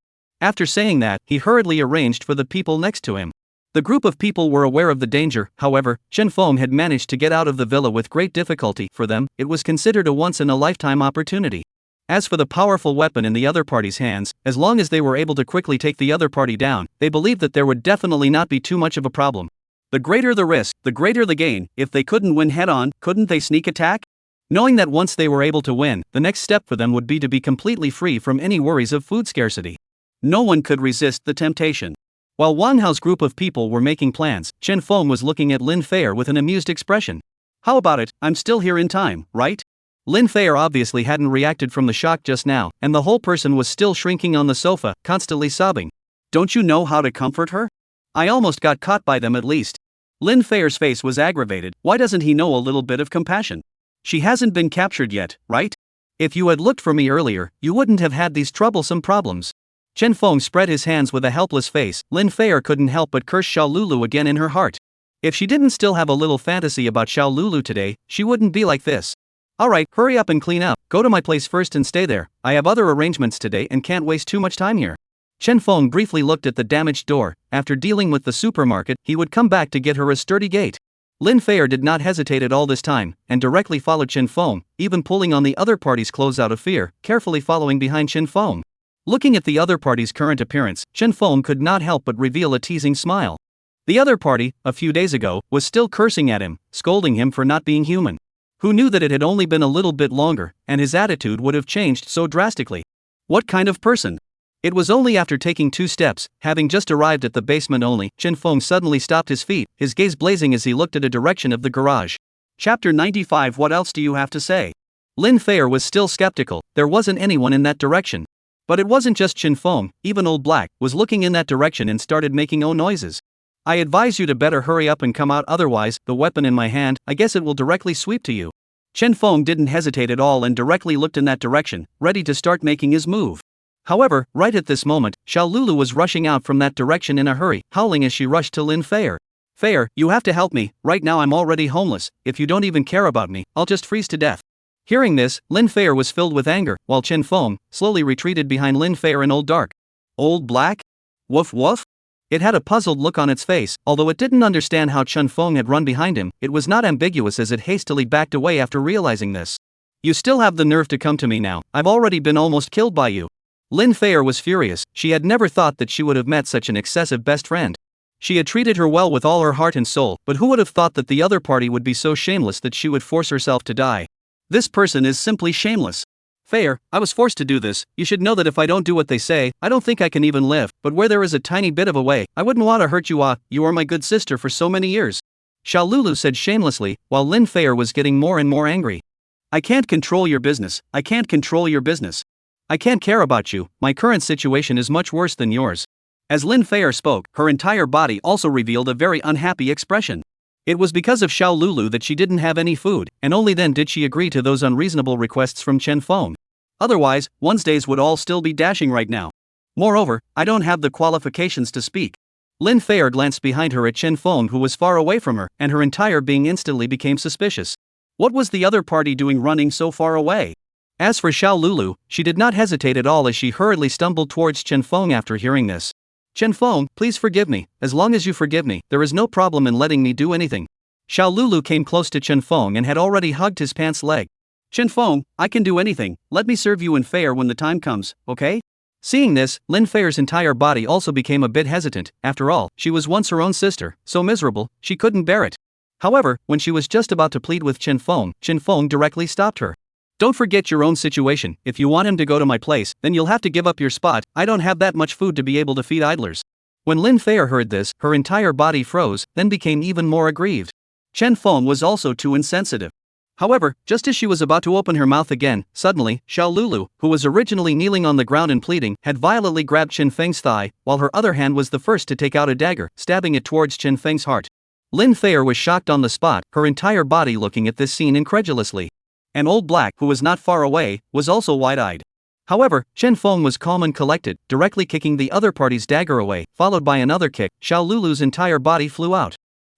After saying that, he hurriedly arranged for the people next to him. The group of people were aware of the danger, however, Chen Feng had managed to get out of the villa with great difficulty. For them, it was considered a once-in-a-lifetime opportunity. As for the powerful weapon in the other party's hands, as long as they were able to quickly take the other party down, they believed that there would definitely not be too much of a problem. The greater the risk, the greater the gain. If they couldn't win head-on, couldn't they sneak attack? Knowing that once they were able to win, the next step for them would be to be completely free from any worries of food scarcity. No one could resist the temptation. While Wang Hao's group of people were making plans, Chen Feng was looking at Lin Feier with an amused expression. How about it, I'm still here in time, right? Lin Feier obviously hadn't reacted from the shock just now, and the whole person was still shrinking on the sofa, constantly sobbing. Don't you know how to comfort her? I almost got caught by them at least. Lin Feier's face was aggravated. Why doesn't he know a little bit of compassion? She hasn't been captured yet, right? If you had looked for me earlier, you wouldn't have had these troublesome problems. Chen Feng spread his hands with a helpless face. Lin Feier couldn't help but curse Xiao Lulu again in her heart. If she didn't still have a little fantasy about Xiao Lulu today, she wouldn't be like this. Alright, hurry up and clean up, go to my place first and stay there, I have other arrangements today and can't waste too much time here. Chen Feng briefly looked at the damaged door. After dealing with the supermarket, he would come back to get her a sturdy gate. Lin Feier did not hesitate at all this time, and directly followed Chen Feng, even pulling on the other party's clothes out of fear, carefully following behind Chen Feng. Looking at the other party's current appearance, Chen Feng could not help but reveal a teasing smile. The other party, a few days ago, was still cursing at him, scolding him for not being human. Who knew that it had only been a little bit longer, and his attitude would have changed so drastically? What kind of person? It was only after taking 2 steps, having just arrived at the basement only, Chen Feng suddenly stopped his feet, his gaze blazing as he looked at a direction of the garage. Chapter 95. What else do you have to say? Lin Fei was still skeptical, there wasn't anyone in that direction. But it wasn't just Chen Feng, even Old Black was looking in that direction and started making oh noises. I advise you to better hurry up and come out, otherwise, the weapon in my hand, I guess it will directly sweep to you. Chen Feng didn't hesitate at all and directly looked in that direction, ready to start making his move. However, right at this moment, Xiao Lulu was rushing out from that direction in a hurry, howling as she rushed to Lin Fei. Fei, you have to help me, right now I'm already homeless, if you don't even care about me, I'll just freeze to death. Hearing this, Lin Fei was filled with anger, while Chen Feng slowly retreated behind Lin Fei and Old Dark. Old Black? Woof woof? It had a puzzled look on its face, although it didn't understand how Chen Feng had run behind him, it was not ambiguous as it hastily backed away after realizing this. You still have the nerve to come to me now, I've already been almost killed by you. Lin Fei was furious, she had never thought that she would have met such an excessive best friend. She had treated her well with all her heart and soul, but who would have thought that the other party would be so shameless that she would force herself to die? This person is simply shameless. Fei, I was forced to do this, you should know that if I don't do what they say, I don't think I can even live, but where there is a tiny bit of a way, I wouldn't want to hurt you you are my good sister for so many years. Xiao Lulu said shamelessly, while Lin Fei was getting more and more angry. I can't control your business, I can't control your business. I can't care about you, my current situation is much worse than yours. As Lin Fei spoke, her entire body also revealed a very unhappy expression. It was because of Xiao Lulu that she didn't have any food, and only then did she agree to those unreasonable requests from Chen Feng. Otherwise, one's days would all still be dashing right now. Moreover, I don't have the qualifications to speak. Lin Fei glanced behind her at Chen Feng, who was far away from her, and her entire being instantly became suspicious. What was the other party doing running so far away? As for Xiao Lulu, she did not hesitate at all as she hurriedly stumbled towards Chen Feng after hearing this. Chen Feng, please forgive me, as long as you forgive me, there is no problem in letting me do anything. Xiao Lulu came close to Chen Feng and had already hugged his pants leg. Chen Feng, I can do anything, let me serve you in fair when the time comes, okay? Seeing this, Lin Fei's entire body also became a bit hesitant, after all, she was once her own sister, so miserable, she couldn't bear it. However, when she was just about to plead with Chen Feng directly stopped her. Don't forget your own situation, if you want him to go to my place, then you'll have to give up your spot, I don't have that much food to be able to feed idlers. When Lin Fei heard this, her entire body froze, then became even more aggrieved. Chen Feng was also too insensitive. However, just as she was about to open her mouth again, suddenly, Xiao Lulu, who was originally kneeling on the ground and pleading, had violently grabbed Chen Feng's thigh, while her other hand was the first to take out a dagger, stabbing it towards Chen Feng's heart. Lin Fei was shocked on the spot, her entire body looking at this scene incredulously. And Old Black, who was not far away, was also wide-eyed. However, Chen Feng was calm and collected, directly kicking the other party's dagger away, followed by another kick. Xiao Lulu's entire body flew out.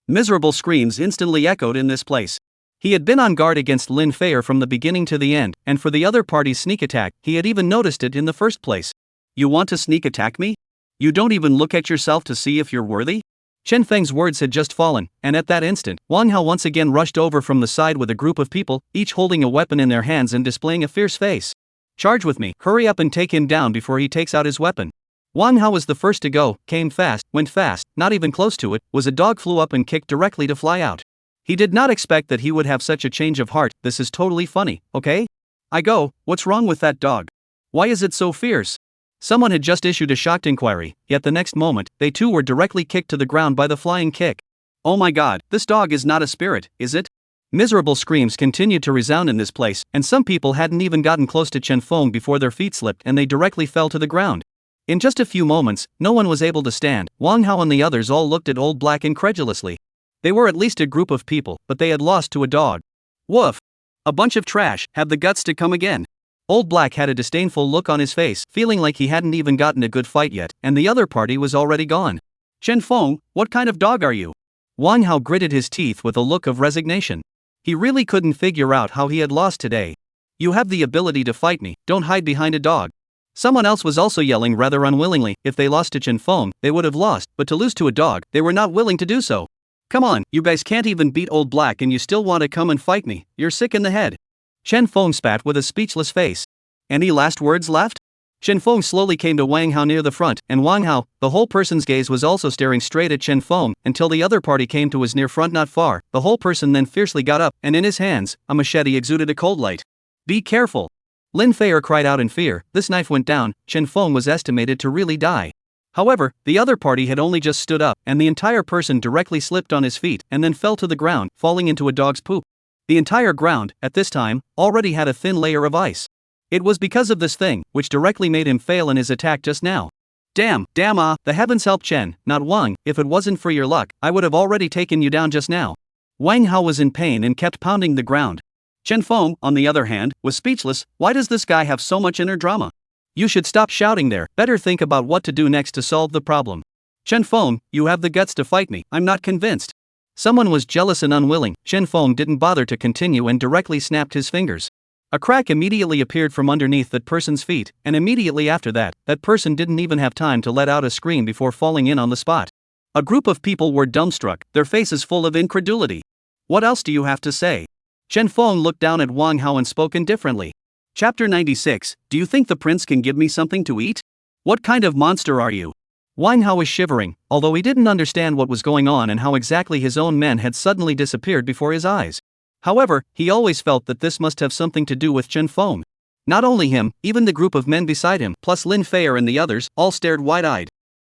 Miserable screams instantly echoed in this place. He had been on guard against Lin Fei from the beginning to the end, and for the other party's sneak attack, he had even noticed it in the first place. You want to sneak attack me? You don't even look at yourself to see if you're worthy? Chen Feng's words had just fallen, and at that instant, Wang Hao once again rushed over from the side with a group of people, each holding a weapon in their hands and displaying a fierce face. Charge with me, hurry up and take him down before he takes out his weapon. Wang Hao was the first to go, came fast, went fast, not even close to it, was a dog flew up and kicked directly to fly out. He did not expect that he would have such a change of heart, this is totally funny, okay? I go, what's wrong with that dog? Why is it so fierce? Someone had just issued a shocked inquiry, yet the next moment, they too were directly kicked to the ground by the flying kick. Oh my god, this dog is not a spirit, is it? Miserable screams continued to resound in this place, and some people hadn't even gotten close to Chen Feng before their feet slipped and they directly fell to the ground. In just a few moments, no one was able to stand. Wang Hao and the others all looked at Old Black incredulously. They were at least a group of people, but they had lost to a dog. Woof! A bunch of trash, have the guts to come again. Old Black had a disdainful look on his face, feeling like he hadn't even gotten a good fight yet, and the other party was already gone. Chen Feng, what kind of dog are you? Wang Hao gritted his teeth with a look of resignation. He really couldn't figure out how he had lost today. You have the ability to fight me, don't hide behind a dog. Someone else was also yelling rather unwillingly, if they lost to Chen Feng, they would have lost, but to lose to a dog, they were not willing to do so. Come on, you guys can't even beat Old Black and you still want to come and fight me, you're sick in the head. Chen Feng spat with a speechless face. Any last words left? Chen Feng slowly came to Wang Hao near the front, and Wang Hao, the whole person's gaze was also staring straight at Chen Feng, until the other party came to his near front not far. The whole person then fiercely got up, and in his hands, a machete exuded a cold light. Be careful! Lin Fei cried out in fear. This knife went down, Chen Feng was estimated to really die. However, the other party had only just stood up, and the entire person directly slipped on his feet, and then fell to the ground, falling into a dog's poop. The entire ground, at this time, already had a thin layer of ice. It was because of this thing, which directly made him fail in his attack just now. Damn, the heavens help Chen, not Wang. If it wasn't for your luck, I would have already taken you down just now. Wang Hao was in pain and kept pounding the ground. Chen Feng, on the other hand, was speechless. Why does this guy have so much inner drama? You should stop shouting there, better think about what to do next to solve the problem. Chen Feng, you have the guts to fight me, I'm not convinced. Someone was jealous and unwilling. Chen Feng didn't bother to continue and directly snapped his fingers. A crack immediately appeared from underneath that person's feet, and immediately after that, that person didn't even have time to let out a scream before falling in on the spot. A group of people were dumbstruck, their faces full of incredulity. What else do you have to say? Chen Feng looked down at Wang Hao and spoke indifferently. Chapter 96, do you think the prince can give me something to eat? What kind of monster are you? Wang Hao was shivering, although he didn't understand what was going on and how exactly his own men had suddenly disappeared before his eyes. However, he always felt that this must have something to do with Chen Feng. Not only him, even the group of men beside him, plus Lin Feier and the others, all stared wide-eyed.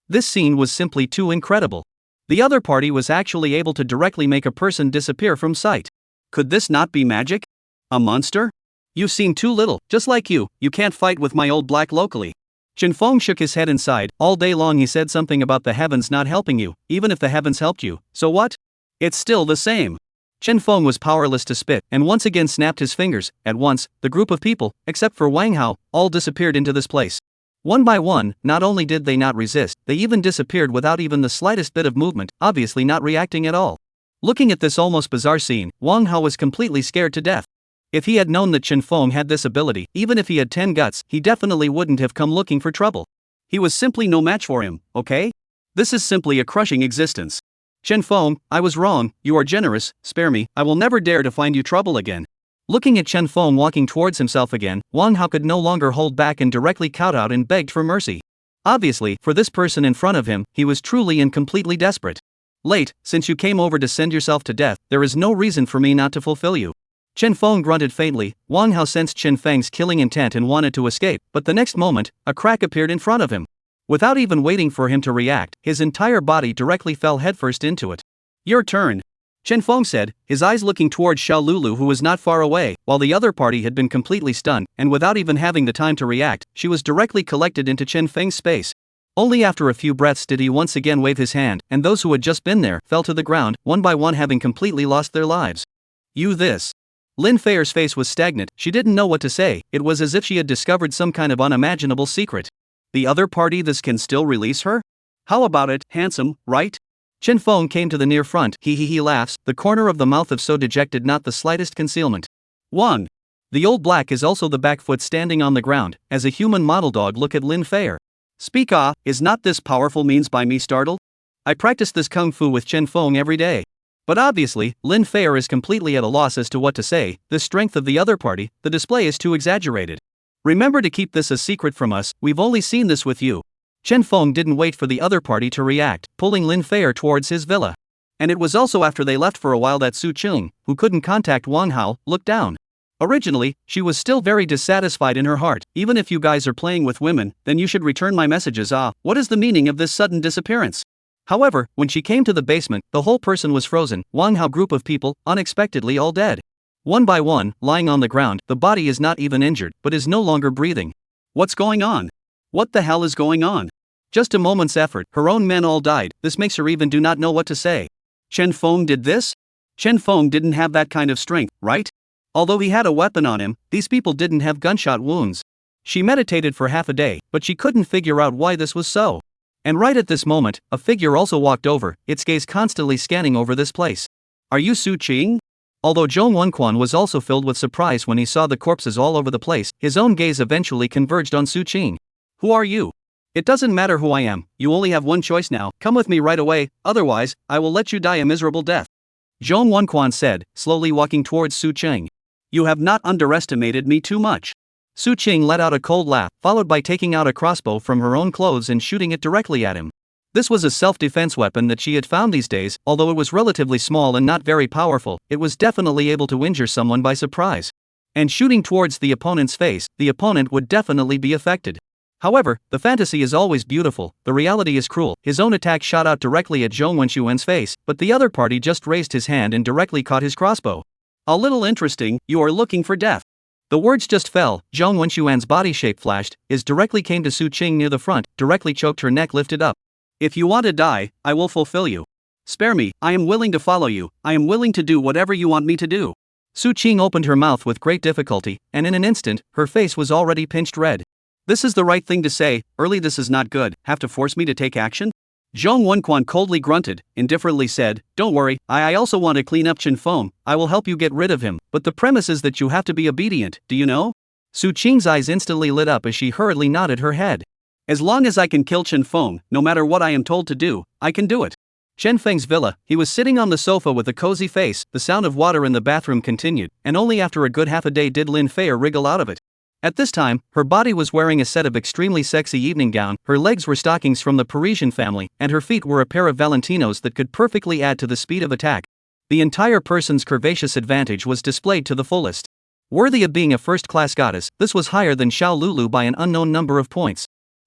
This scene was simply too incredible. The other party was actually able to directly make a person disappear from sight. Could this not be magic? A monster? You've seen too little, just like you can't fight with my old black locally. Chen Feng shook his head and sighed. All day long he said something about the heavens not helping you, even if the heavens helped you, so what? It's still the same. Chen Feng was powerless to spit, and once again snapped his fingers. At once, the group of people, except for Wang Hao, all disappeared into this place. One by one, not only did they not resist, they even disappeared without even the slightest bit of movement, obviously not reacting at all. Looking at this almost bizarre scene, Wang Hao was completely scared to death. If he had known that Chen Feng had this ability, even if he had 10 guts, he definitely wouldn't have come looking for trouble. He was simply no match for him, okay? This is simply a crushing existence. Chen Feng, I was wrong, you are generous, spare me, I will never dare to find you trouble again. Looking at Chen Feng walking towards himself again, Wang Hao could no longer hold back and directly kowtowed and begged for mercy. Obviously, for this person in front of him, he was truly and completely desperate. Late, since you came over to send yourself to death, there is no reason for me not to fulfill you. Chen Feng grunted faintly. Wang Hao sensed Chen Feng's killing intent and wanted to escape, but the next moment, a crack appeared in front of him. Without even waiting for him to react, his entire body directly fell headfirst into it. Your turn, Chen Feng said, his eyes looking towards Xiao Lulu who was not far away, while the other party had been completely stunned, and without even having the time to react, she was directly collected into Chen Feng's space. Only after a few breaths did he once again wave his hand, and those who had just been there fell to the ground, one by one having completely lost their lives. You this. Lin Feier's face was stagnant, she didn't know what to say, it was as if she had discovered some kind of unimaginable secret. The other party this can still release her? How about it, handsome, right? Chen Feng came to the near front, he laughs, the corner of the mouth of so dejected not the slightest concealment. 1. The old black is also the back foot standing on the ground, as a human model dog look at Lin Feier. Speak is not this powerful means by me startled? I practice this kung fu with Chen Feng every day. But obviously, Lin Feier is completely at a loss as to what to say, the strength of the other party, the display is too exaggerated. Remember to keep this a secret from us, we've only seen this with you. Chen Feng didn't wait for the other party to react, pulling Lin Feier towards his villa. And it was also after they left for a while that Su Qing, who couldn't contact Wang Hao, looked down. Originally, she was still very dissatisfied in her heart. Even if you guys are playing with women, then you should return my messages. What is the meaning of this sudden disappearance? However, when she came to the basement, the whole person was frozen, Wang Hao group of people, unexpectedly all dead. One by one, lying on the ground, the body is not even injured, but is no longer breathing. What's going on? What the hell is going on? Just a moment's effort, her own men all died, this makes her even do not know what to say. Chen Feng did this? Chen Feng didn't have that kind of strength, right? Although he had a weapon on him, these people didn't have gunshot wounds. She meditated for half a day, but she couldn't figure out why this was so. And right at this moment, a figure also walked over, its gaze constantly scanning over this place. Are you Su Qing? Although Zhong Wenquan was also filled with surprise when he saw the corpses all over the place, his own gaze eventually converged on Su Qing. Who are you? It doesn't matter who I am, you only have one choice now, come with me right away, otherwise, I will let you die a miserable death. Zhong Wenquan said, slowly walking towards Su Qing. You have not underestimated me too much. Su Qing let out a cold laugh, followed by taking out a crossbow from her own clothes and shooting it directly at him. This was a self-defense weapon that she had found these days, although it was relatively small and not very powerful, it was definitely able to injure someone by surprise. And shooting towards the opponent's face, the opponent would definitely be affected. However, the fantasy is always beautiful, the reality is cruel. His own attack shot out directly at Zhong Wenquan's face, but the other party just raised his hand and directly caught his crossbow. A little interesting, you are looking for death. The words just fell. Zhong Wenxuan's body shape flashed, directly came to Su Qing near the front, directly choked her neck lifted up. If you want to die, I will fulfill you. Spare me, I am willing to follow you, I am willing to do whatever you want me to do. Su Qing opened her mouth with great difficulty, and in an instant, her face was already pinched red. This is the right thing to say, early this is not good, have to force me to take action? Zhong Wenquan coldly grunted, indifferently said, don't worry, I also want to clean up Chen Feng, I will help you get rid of him, but the premise is that you have to be obedient, do you know? Su Qing's eyes instantly lit up as she hurriedly nodded her head. As long as I can kill Chen Feng, no matter what I am told to do, I can do it. Chen Feng's villa, he was sitting on the sofa with a cozy face, the sound of water in the bathroom continued, and only after a good half a day did Lin Feier wriggle out of it. At this time, her body was wearing a set of extremely sexy evening gown, her legs were stockings from the Parisian family, and her feet were a pair of Valentinos that could perfectly add to the speed of attack. The entire person's curvaceous advantage was displayed to the fullest. Worthy of being a first-class goddess, this was higher than Xiao Lulu by an unknown number of points.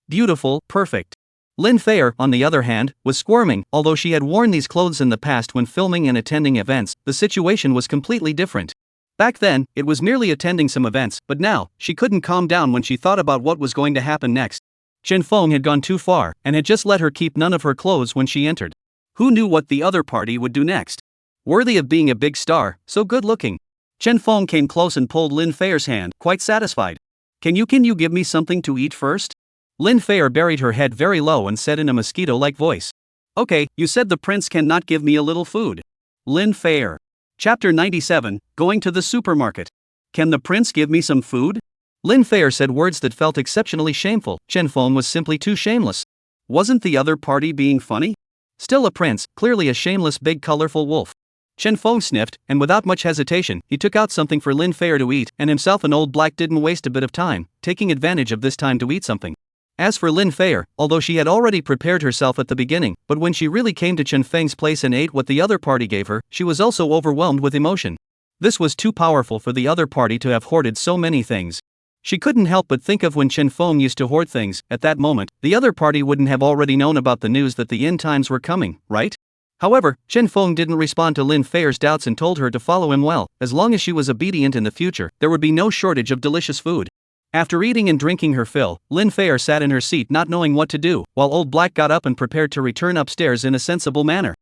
Beautiful, perfect. Lin Feier, on the other hand, was squirming. Although she had worn these clothes in the past when filming and attending events, the situation was completely different. Back then, it was merely attending some events, but now, she couldn't calm down when she thought about what was going to happen next. Chen Feng had gone too far, and had just let her keep none of her clothes when she entered. Who knew what the other party would do next? Worthy of being a big star, so good looking. Chen Feng came close and pulled Lin Feier's hand, quite satisfied. Can you give me something to eat first? Lin Feier buried her head very low and said in a mosquito-like voice. Okay, you said the prince cannot give me a little food. Lin Feier. Chapter 97, Going to the Supermarket. Can the prince give me some food? Lin Feier said words that felt exceptionally shameful. Chen Feng was simply too shameless. Wasn't the other party being funny? Still a prince, clearly a shameless big colorful wolf. Chen Feng sniffed, and without much hesitation, he took out something for Lin Feier to eat, and himself and Old Black didn't waste a bit of time, taking advantage of this time to eat something. As for Lin Feier, although she had already prepared herself at the beginning, but when she really came to Chen Feng's place and ate what the other party gave her, she was also overwhelmed with emotion. This was too powerful for the other party to have hoarded so many things. She couldn't help but think of when Chen Feng used to hoard things. At that moment, the other party wouldn't have already known about the news that the end times were coming, right? However, Chen Feng didn't respond to Lin Feier's doubts and told her to follow him well. As long as she was obedient in the future, there would be no shortage of delicious food. After eating and drinking her fill, Lin Feier sat in her seat not knowing what to do, while Old Black got up and prepared to return upstairs in a sensible manner.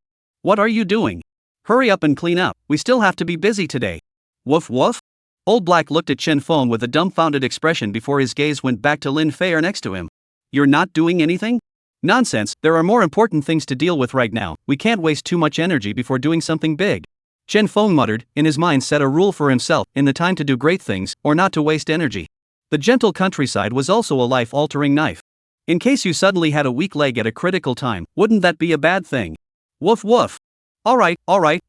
What are you doing? Hurry up and clean up, we still have to be busy today. Woof woof? Old Black looked at Chen Feng with a dumbfounded expression before his gaze went back to Lin Feier next to him. You're not doing anything? Nonsense, there are more important things to deal with right now, we can't waste too much energy before doing something big. Chen Feng muttered, in his mind set a rule for himself, in the time to do great things, or not to waste energy. The gentle countryside was also a life-altering knife. In case you suddenly had a weak leg at a critical time, wouldn't that be a bad thing? Woof woof. Alright,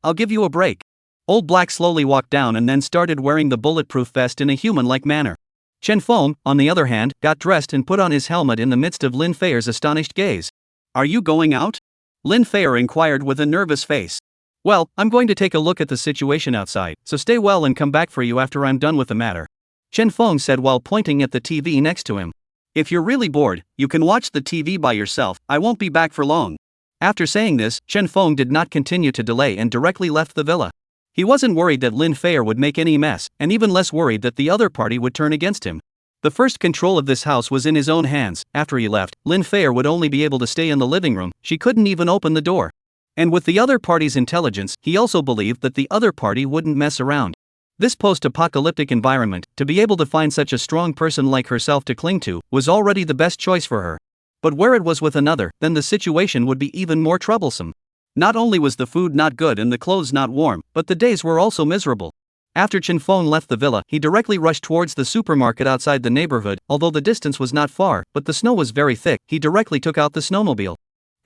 I'll give you a break. Old Black slowly walked down and then started wearing the bulletproof vest in a human-like manner. Chen Feng, on the other hand, got dressed and put on his helmet in the midst of Lin Feier's astonished gaze. Are you going out? Lin Feier inquired with a nervous face. Well, I'm going to take a look at the situation outside, so stay well and come back for you after I'm done with the matter. Chen Feng said while pointing at the TV next to him. If you're really bored, you can watch the TV by yourself, I won't be back for long. After saying this, Chen Feng did not continue to delay and directly left the villa. He wasn't worried that Lin Feier would make any mess, and even less worried that the other party would turn against him. The first control of this house was in his own hands. After he left, Lin Feier would only be able to stay in the living room, she couldn't even open the door. And with the other party's intelligence, he also believed that the other party wouldn't mess around. This post-apocalyptic environment, to be able to find such a strong person like herself to cling to, was already the best choice for her. But where it was with another, then the situation would be even more troublesome. Not only was the food not good and the clothes not warm, but the days were also miserable. After Chen Feng left the villa, he directly rushed towards the supermarket outside the neighborhood. Although the distance was not far, but the snow was very thick, he directly took out the snowmobile.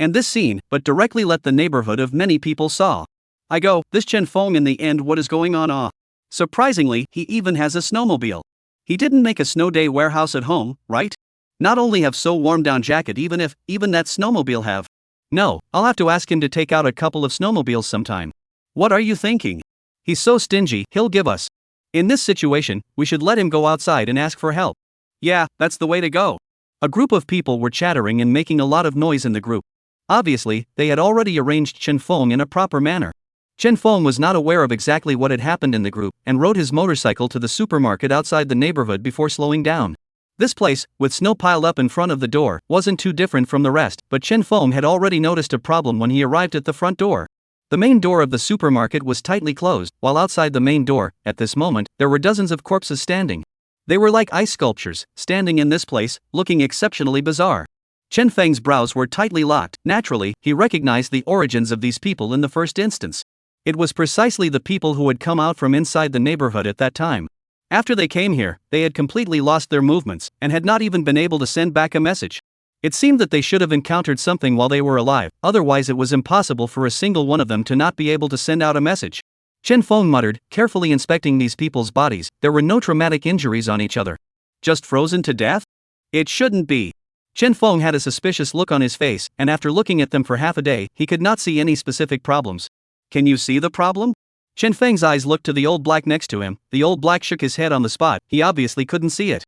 And this scene, but directly let the neighborhood of many people saw. I go, this Chen Feng in the end, what is going on? Surprisingly, he even has a snowmobile. He didn't make a snow day warehouse at home, right? Not only have so warm down jacket even that snowmobile have. No, I'll have to ask him to take out a couple of snowmobiles sometime. What are you thinking? He's so stingy, he'll give us. In this situation, we should let him go outside and ask for help. Yeah, that's the way to go. A group of people were chattering and making a lot of noise in the group. Obviously, they had already arranged Chen Feng in a proper manner. Chen Feng was not aware of exactly what had happened in the group and rode his motorcycle to the supermarket outside the neighborhood before slowing down. This place, with snow piled up in front of the door, wasn't too different from the rest, but Chen Feng had already noticed a problem when he arrived at the front door. The main door of the supermarket was tightly closed, while outside the main door, at this moment, there were dozens of corpses standing. They were like ice sculptures, standing in this place, looking exceptionally bizarre. Chen Feng's brows were tightly locked. Naturally, he recognized the origins of these people in the first instance. It was precisely the people who had come out from inside the neighborhood at that time. After they came here, they had completely lost their movements, and had not even been able to send back a message. It seemed that they should have encountered something while they were alive, otherwise it was impossible for a single one of them to not be able to send out a message. Chen Feng muttered, carefully inspecting these people's bodies. There were no traumatic injuries on each other. Just frozen to death? It shouldn't be. Chen Feng had a suspicious look on his face, and after looking at them for half a day, he could not see any specific problems. Can you see the problem? Chen Feng's eyes looked to the old black next to him. The old black shook his head on the spot. He obviously couldn't see it.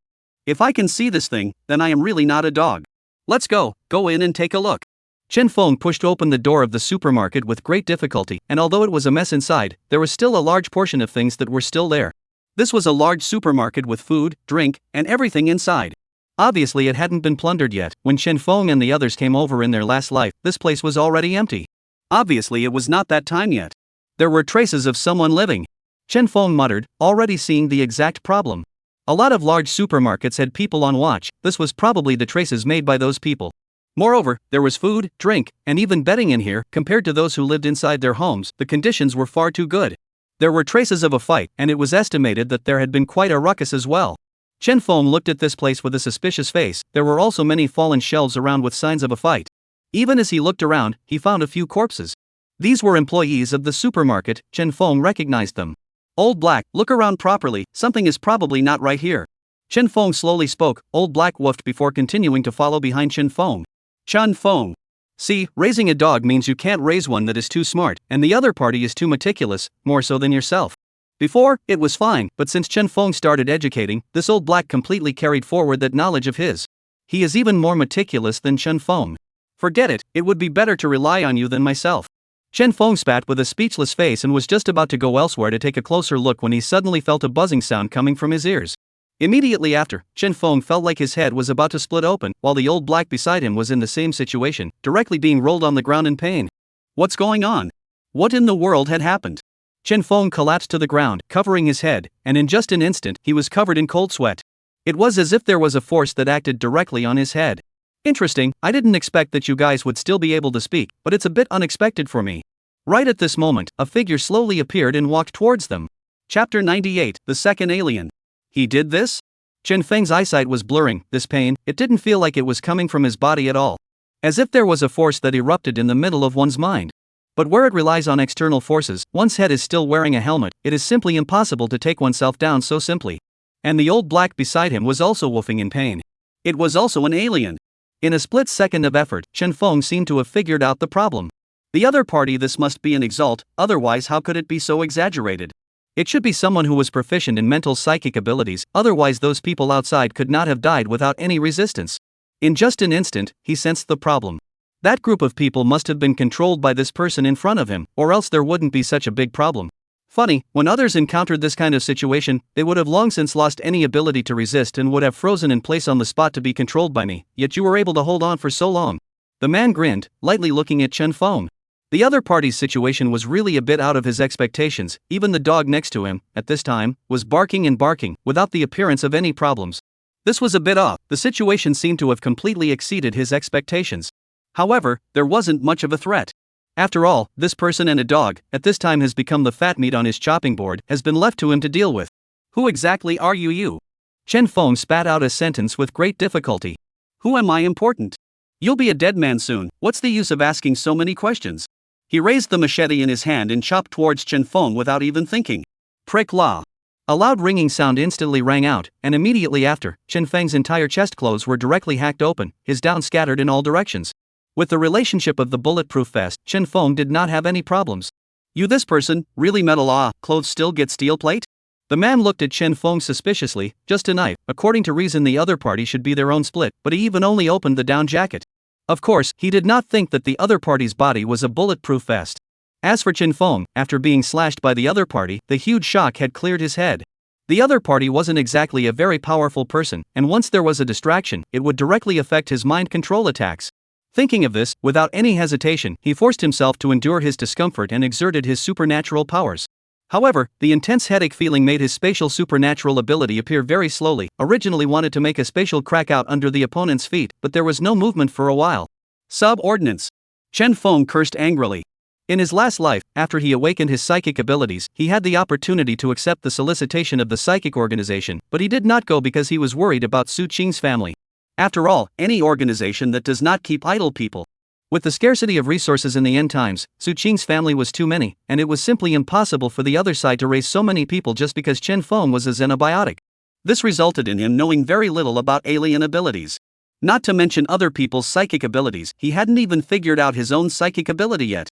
If I can see this thing, then I am really not a dog. Let's go in and take a look. Chen Feng pushed open the door of the supermarket with great difficulty, and although it was a mess inside, there was still a large portion of things that were still there. This was a large supermarket with food, drink, and everything inside. Obviously it hadn't been plundered yet. When Chen Feng and the others came over in their last life, this place was already empty. Obviously it was not that time yet. There were traces of someone living. Chen Feng muttered, already seeing the exact problem. A lot of large supermarkets had people on watch. This was probably the traces made by those people. Moreover, there was food, drink, and even bedding in here. Compared to those who lived inside their homes, the conditions were far too good. There were traces of a fight, and it was estimated that there had been quite a ruckus as well. Chen Feng looked at this place with a suspicious face. There were also many fallen shelves around with signs of a fight. Even as he looked around, he found a few corpses. These were employees of the supermarket. Chen Feng recognized them. Old Black, look around properly, something is probably not right here. Chen Feng slowly spoke. Old Black woofed before continuing to follow behind Chen Feng. Chen Feng. See, raising a dog means you can't raise one that is too smart, and the other party is too meticulous, more so than yourself. Before, it was fine, but since Chen Feng started educating, this Old Black completely carried forward that knowledge of his. He is even more meticulous than Chen Feng. Forget it, it would be better to rely on you than myself. Chen Feng spat with a speechless face and was just about to go elsewhere to take a closer look when he suddenly felt a buzzing sound coming from his ears. Immediately after, Chen Feng felt like his head was about to split open, while the Old Black beside him was in the same situation, directly being rolled on the ground in pain. What's going on? What in the world had happened? Chen Feng collapsed to the ground, covering his head, and in just an instant, he was covered in cold sweat. It was as if there was a force that acted directly on his head. Interesting, I didn't expect that you guys would still be able to speak, but it's a bit unexpected for me. Right at this moment, a figure slowly appeared and walked towards them. Chapter 98, The Second Alien. He did this? Chen Feng's eyesight was blurring. This pain, it didn't feel like it was coming from his body at all. As if there was a force that erupted in the middle of one's mind. But where it relies on external forces, one's head is still wearing a helmet. It is simply impossible to take oneself down so simply. And the Old Black beside him was also woofing in pain. It was also an alien. In a split second of effort, Chen Feng seemed to have figured out the problem. The other party, this must be an exalt, otherwise how could it be so exaggerated? It should be someone who was proficient in mental psychic abilities, otherwise those people outside could not have died without any resistance. In just an instant, he sensed the problem. That group of people must have been controlled by this person in front of him, or else there wouldn't be such a big problem. Funny, when others encountered this kind of situation, they would have long since lost any ability to resist and would have frozen in place on the spot to be controlled by me, yet you were able to hold on for so long. The man grinned, lightly looking at Chen Feng. The other party's situation was really a bit out of his expectations. Even the dog next to him, at this time, was barking and barking, without the appearance of any problems. This was a bit off. The situation seemed to have completely exceeded his expectations. However, there wasn't much of a threat. After all, this person and a dog, at this time has become the fat meat on his chopping board, has been left to him to deal with. Who exactly are you? Chen Feng spat out a sentence with great difficulty. Who am I important? You'll be a dead man soon, what's the use of asking so many questions? He raised the machete in his hand and chopped towards Chen Feng without even thinking. Prick la. A loud ringing sound instantly rang out, and immediately after, Chen Feng's entire chest clothes were directly hacked open, his down scattered in all directions. With the relationship of the bulletproof vest, Chen Feng did not have any problems. You this person, really metal clothes still get steel plate? The man looked at Chen Feng suspiciously. Just a knife, according to reason the other party should be their own split, but he even only opened the down jacket. Of course, he did not think that the other party's body was a bulletproof vest. As for Chen Feng, after being slashed by the other party, the huge shock had cleared his head. The other party wasn't exactly a very powerful person, and once there was a distraction, it would directly affect his mind control attacks. Thinking of this, without any hesitation, he forced himself to endure his discomfort and exerted his supernatural powers. However, the intense headache feeling made his spatial supernatural ability appear very slowly. Originally wanted to make a spatial crack out under the opponent's feet, but there was no movement for a while. Subordinates. Chen Feng cursed angrily. In his last life, after he awakened his psychic abilities, he had the opportunity to accept the solicitation of the psychic organization, but he did not go because he was worried about Su Qing's family. After all, any organization that does not keep idle people. With the scarcity of resources in the end times, Su Qing's family was too many, and it was simply impossible for the other side to raise so many people just because Chen Feng was a xenobiotic. This resulted in him knowing very little about alien abilities. Not to mention other people's psychic abilities, he hadn't even figured out his own psychic ability yet.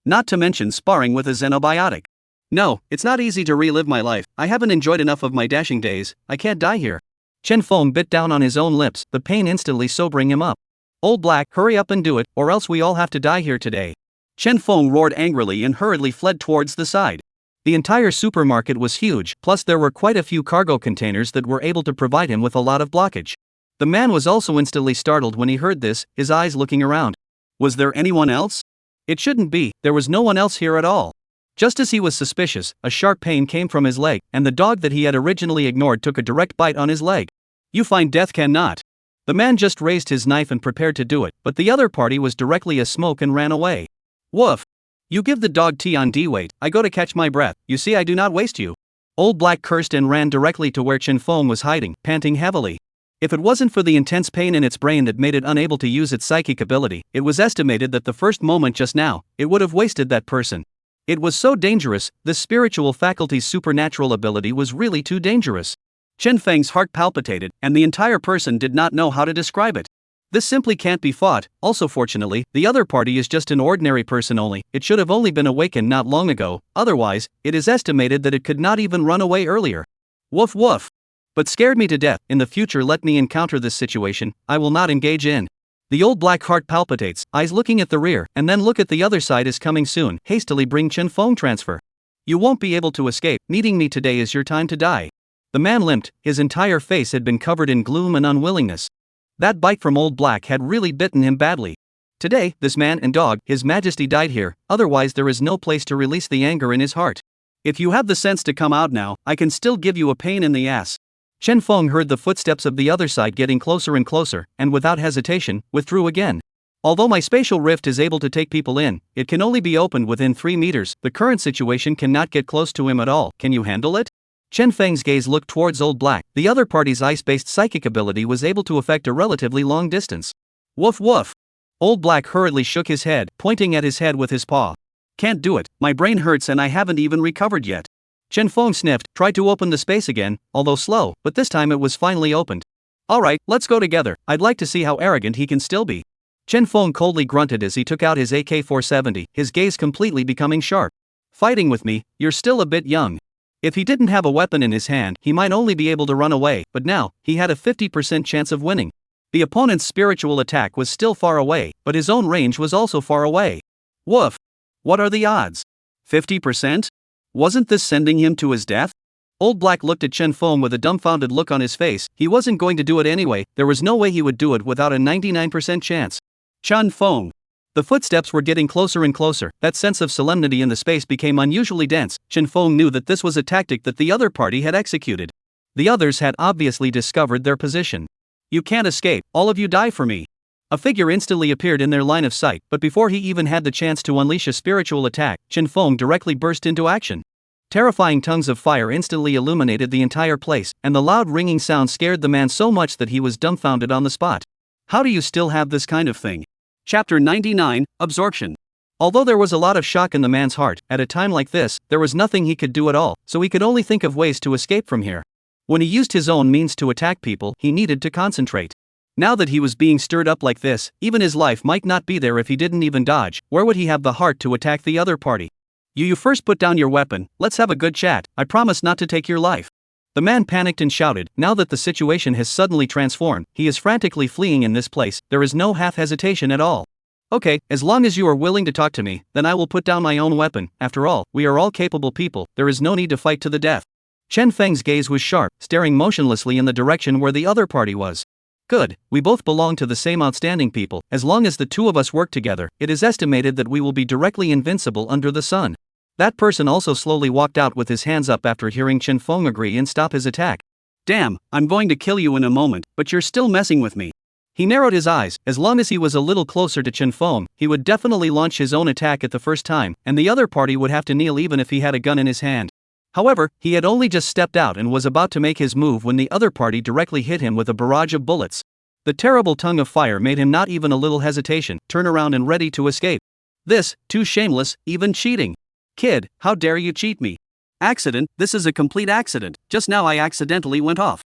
Not to mention sparring with a xenobiotic. No, it's not easy to relive my life. I haven't enjoyed enough of my dashing days. I can't die here. Chen Feng bit down on his own lips, the pain instantly sobering him up. Old Black, hurry up and do it, or else we all have to die here today. Chen Feng roared angrily and hurriedly fled towards the side. The entire supermarket was huge, plus there were quite a few cargo containers that were able to provide him with a lot of blockage. The man was also instantly startled when he heard this, his eyes looking around. Was there anyone else? It shouldn't be, there was no one else here at all. Just as he was suspicious, a sharp pain came from his leg, and the dog that he had originally ignored took a direct bite on his leg. You find death cannot. The man just raised his knife and prepared to do it, but the other party was directly a smoke and ran away. Woof. You give the dog tea on D-weight, I go to catch my breath, you see I do not waste you. Old Black cursed and ran directly to where Chen Feng was hiding, panting heavily. If it wasn't for the intense pain in its brain that made it unable to use its psychic ability, it was estimated that the first moment just now, it would have wasted that person. It was so dangerous, this spiritual faculty's supernatural ability was really too dangerous. Chen Feng's heart palpitated, and the entire person did not know how to describe it. This simply can't be fought. Also fortunately, the other party is just an ordinary person only, it should have only been awakened not long ago, otherwise, it is estimated that it could not even run away earlier. Woof woof. But scared me to death. In the future let me encounter this situation, I will not engage in. The Old Black heart palpitates, eyes looking at the rear, and then look at the other side is coming soon, hastily bring Chen Feng transfer. You won't be able to escape, meeting me today is your time to die. The man limped, his entire face had been covered in gloom and unwillingness. That bite from Old Black had really bitten him badly. Today, this man and dog, His Majesty died here, otherwise there is no place to release the anger in his heart. If you have the sense to come out now, I can still give you a pain in the ass. Chen Feng heard the footsteps of the other side getting closer and closer, and without hesitation, withdrew again. Although my spatial rift is able to take people in, it can only be opened within 3 meters, the current situation cannot get close to him at all, can you handle it? Chen Feng's gaze looked towards Old Black, the other party's ice-based psychic ability was able to affect a relatively long distance. Woof woof. Old Black hurriedly shook his head, pointing at his head with his paw. Can't do it, my brain hurts and I haven't even recovered yet. Chen Feng sniffed, tried to open the space again, although slow, but this time it was finally opened. Alright, let's go together, I'd like to see how arrogant he can still be. Chen Feng coldly grunted as he took out his AK-470, his gaze completely becoming sharp. Fighting with me, you're still a bit young. If he didn't have a weapon in his hand, he might only be able to run away, but now, he had a 50% chance of winning. The opponent's spiritual attack was still far away, but his own range was also far away. Woof. What are the odds? 50%? Wasn't this sending him to his death? Old Black looked at Chen Feng with a dumbfounded look on his face, he wasn't going to do it anyway, there was no way he would do it without a 99% chance. Chen Feng. The footsteps were getting closer and closer, that sense of solemnity in the space became unusually dense. Chen Feng knew that this was a tactic that the other party had executed. The others had obviously discovered their position. You can't escape, all of you die for me. A figure instantly appeared in their line of sight, but before he even had the chance to unleash a spiritual attack, Chen Feng directly burst into action. Terrifying tongues of fire instantly illuminated the entire place, and the loud ringing sound scared the man so much that he was dumbfounded on the spot. How do you still have this kind of thing? Chapter 99, Absorption. Although there was a lot of shock in the man's heart, at a time like this, there was nothing he could do at all, so he could only think of ways to escape from here. When he used his own means to attack people, he needed to concentrate. Now that he was being stirred up like this, even his life might not be there if he didn't even dodge. Where would he have the heart to attack the other party? You first put down your weapon, let's have a good chat, I promise not to take your life. The man panicked and shouted, now that the situation has suddenly transformed, he is frantically fleeing in this place, there is no half hesitation at all. Okay, as long as you are willing to talk to me, then I will put down my own weapon. After all, we are all capable people, there is no need to fight to the death. Chen Feng's gaze was sharp, staring motionlessly in the direction where the other party was. Good, we both belong to the same outstanding people. As long as the two of us work together, it is estimated that we will be directly invincible under the sun. That person also slowly walked out with his hands up after hearing Chen Feng agree and stop his attack. Damn, I'm going to kill you in a moment, but you're still messing with me. He narrowed his eyes. As long as he was a little closer to Chen Feng, he would definitely launch his own attack at the first time, and the other party would have to kneel even if he had a gun in his hand. However, he had only just stepped out and was about to make his move when the other party directly hit him with a barrage of bullets. The terrible tongue of fire made him not even a little hesitation, turn around and ready to escape. This, too shameless, even cheating. Kid, how dare you cheat me? Accident, this is a complete accident, just now I accidentally went off.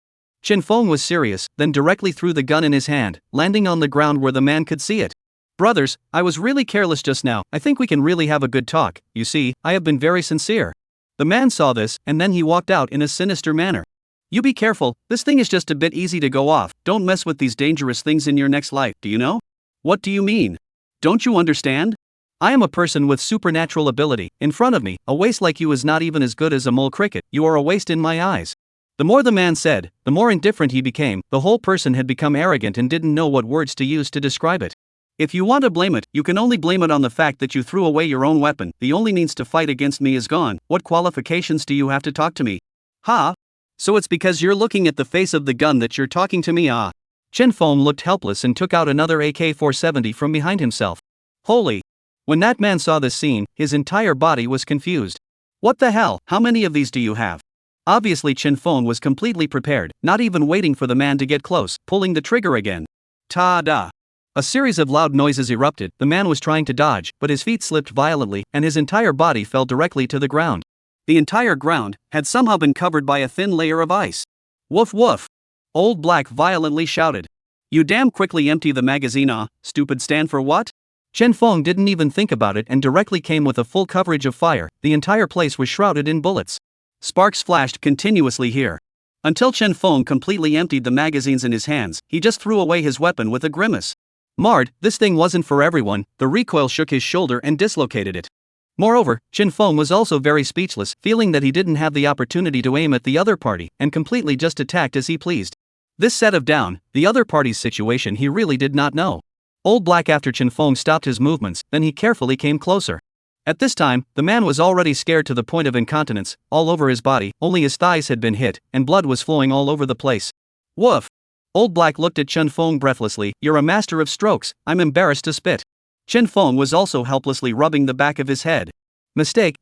Chen Feng was serious, then directly threw the gun in his hand, landing on the ground where the man could see it. Brothers, I was really careless just now. I think we can really have a good talk. You see, I have been very sincere. The man saw this, and then he walked out in a sinister manner. You be careful, this thing is just a bit easy to go off. Don't mess with these dangerous things in your next life, do you know? What do you mean? Don't you understand? I am a person with supernatural ability. In front of me, a waste like you is not even as good as a mole cricket. You are a waste in my eyes. The more the man said, the more indifferent he became. The whole person had become arrogant and didn't know what words to use to describe it. If you want to blame it, you can only blame it on the fact that you threw away your own weapon. The only means to fight against me is gone. What qualifications do you have to talk to me? Ha! So it's because you're looking at the face of the gun that you're talking to me, ah? Chen Feng looked helpless and took out another AK-470 from behind himself. Holy! When that man saw this scene, his entire body was confused. What the hell? How many of these do you have? Obviously Chen Feng was completely prepared, not even waiting for the man to get close, pulling the trigger again. Ta-da! A series of loud noises erupted. The man was trying to dodge, but his feet slipped violently, and his entire body fell directly to the ground. The entire ground had somehow been covered by a thin layer of ice. Woof woof! Old Black violently shouted. You damn quickly empty the magazine, ah, stupid, stand for what? Chen Feng didn't even think about it and directly came with a full coverage of fire. The entire place was shrouded in bullets. Sparks flashed continuously here. Until Chen Feng completely emptied the magazines in his hands, he just threw away his weapon with a grimace. Marred, this thing wasn't for everyone. The recoil shook his shoulder and dislocated it. Moreover, Chen Feng was also very speechless, feeling that he didn't have the opportunity to aim at the other party, and completely just attacked as he pleased. This set of down, the other party's situation he really did not know. Old Black after Chen Feng stopped his movements, then he carefully came closer. At this time, the man was already scared to the point of incontinence, all over his body, only his thighs had been hit, and blood was flowing all over the place. Woof! Old Black looked at Chen Feng breathlessly. You're a master of strokes, I'm embarrassed to spit. Chen Feng was also helplessly rubbing the back of his head. Mistake,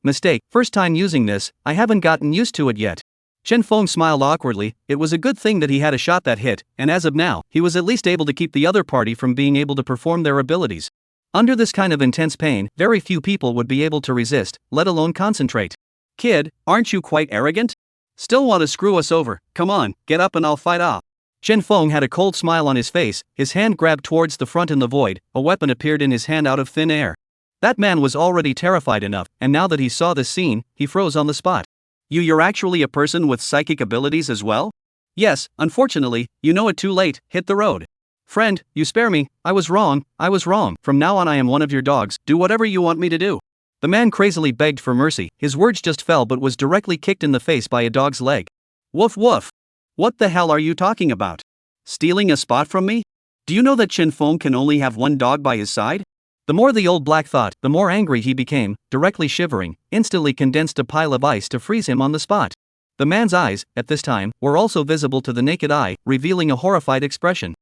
first time using this, I haven't gotten used to it yet. Chen Feng smiled awkwardly. It was a good thing that he had a shot that hit, and as of now, he was at least able to keep the other party from being able to perform their abilities. Under this kind of intense pain, very few people would be able to resist, let alone concentrate. Kid, aren't you quite arrogant? Still want to screw us over? Come on, get up and I'll fight off. Chen Feng had a cold smile on his face, his hand grabbed towards the front in the void, a weapon appeared in his hand out of thin air. That man was already terrified enough, and now that he saw this scene, he froze on the spot. You're actually a person with psychic abilities as well? Yes, unfortunately, you know it too late, hit the road. Friend, you spare me, I was wrong. From now on I am one of your dogs, do whatever you want me to do. The man crazily begged for mercy, his words just fell but was directly kicked in the face by a dog's leg. Woof woof! What the hell are you talking about? Stealing a spot from me? Do you know that Chen Feng can only have one dog by his side? The more the old black thought, the more angry he became, directly shivering, instantly condensed a pile of ice to freeze him on the spot. The man's eyes, at this time, were also visible to the naked eye, revealing a horrified expression.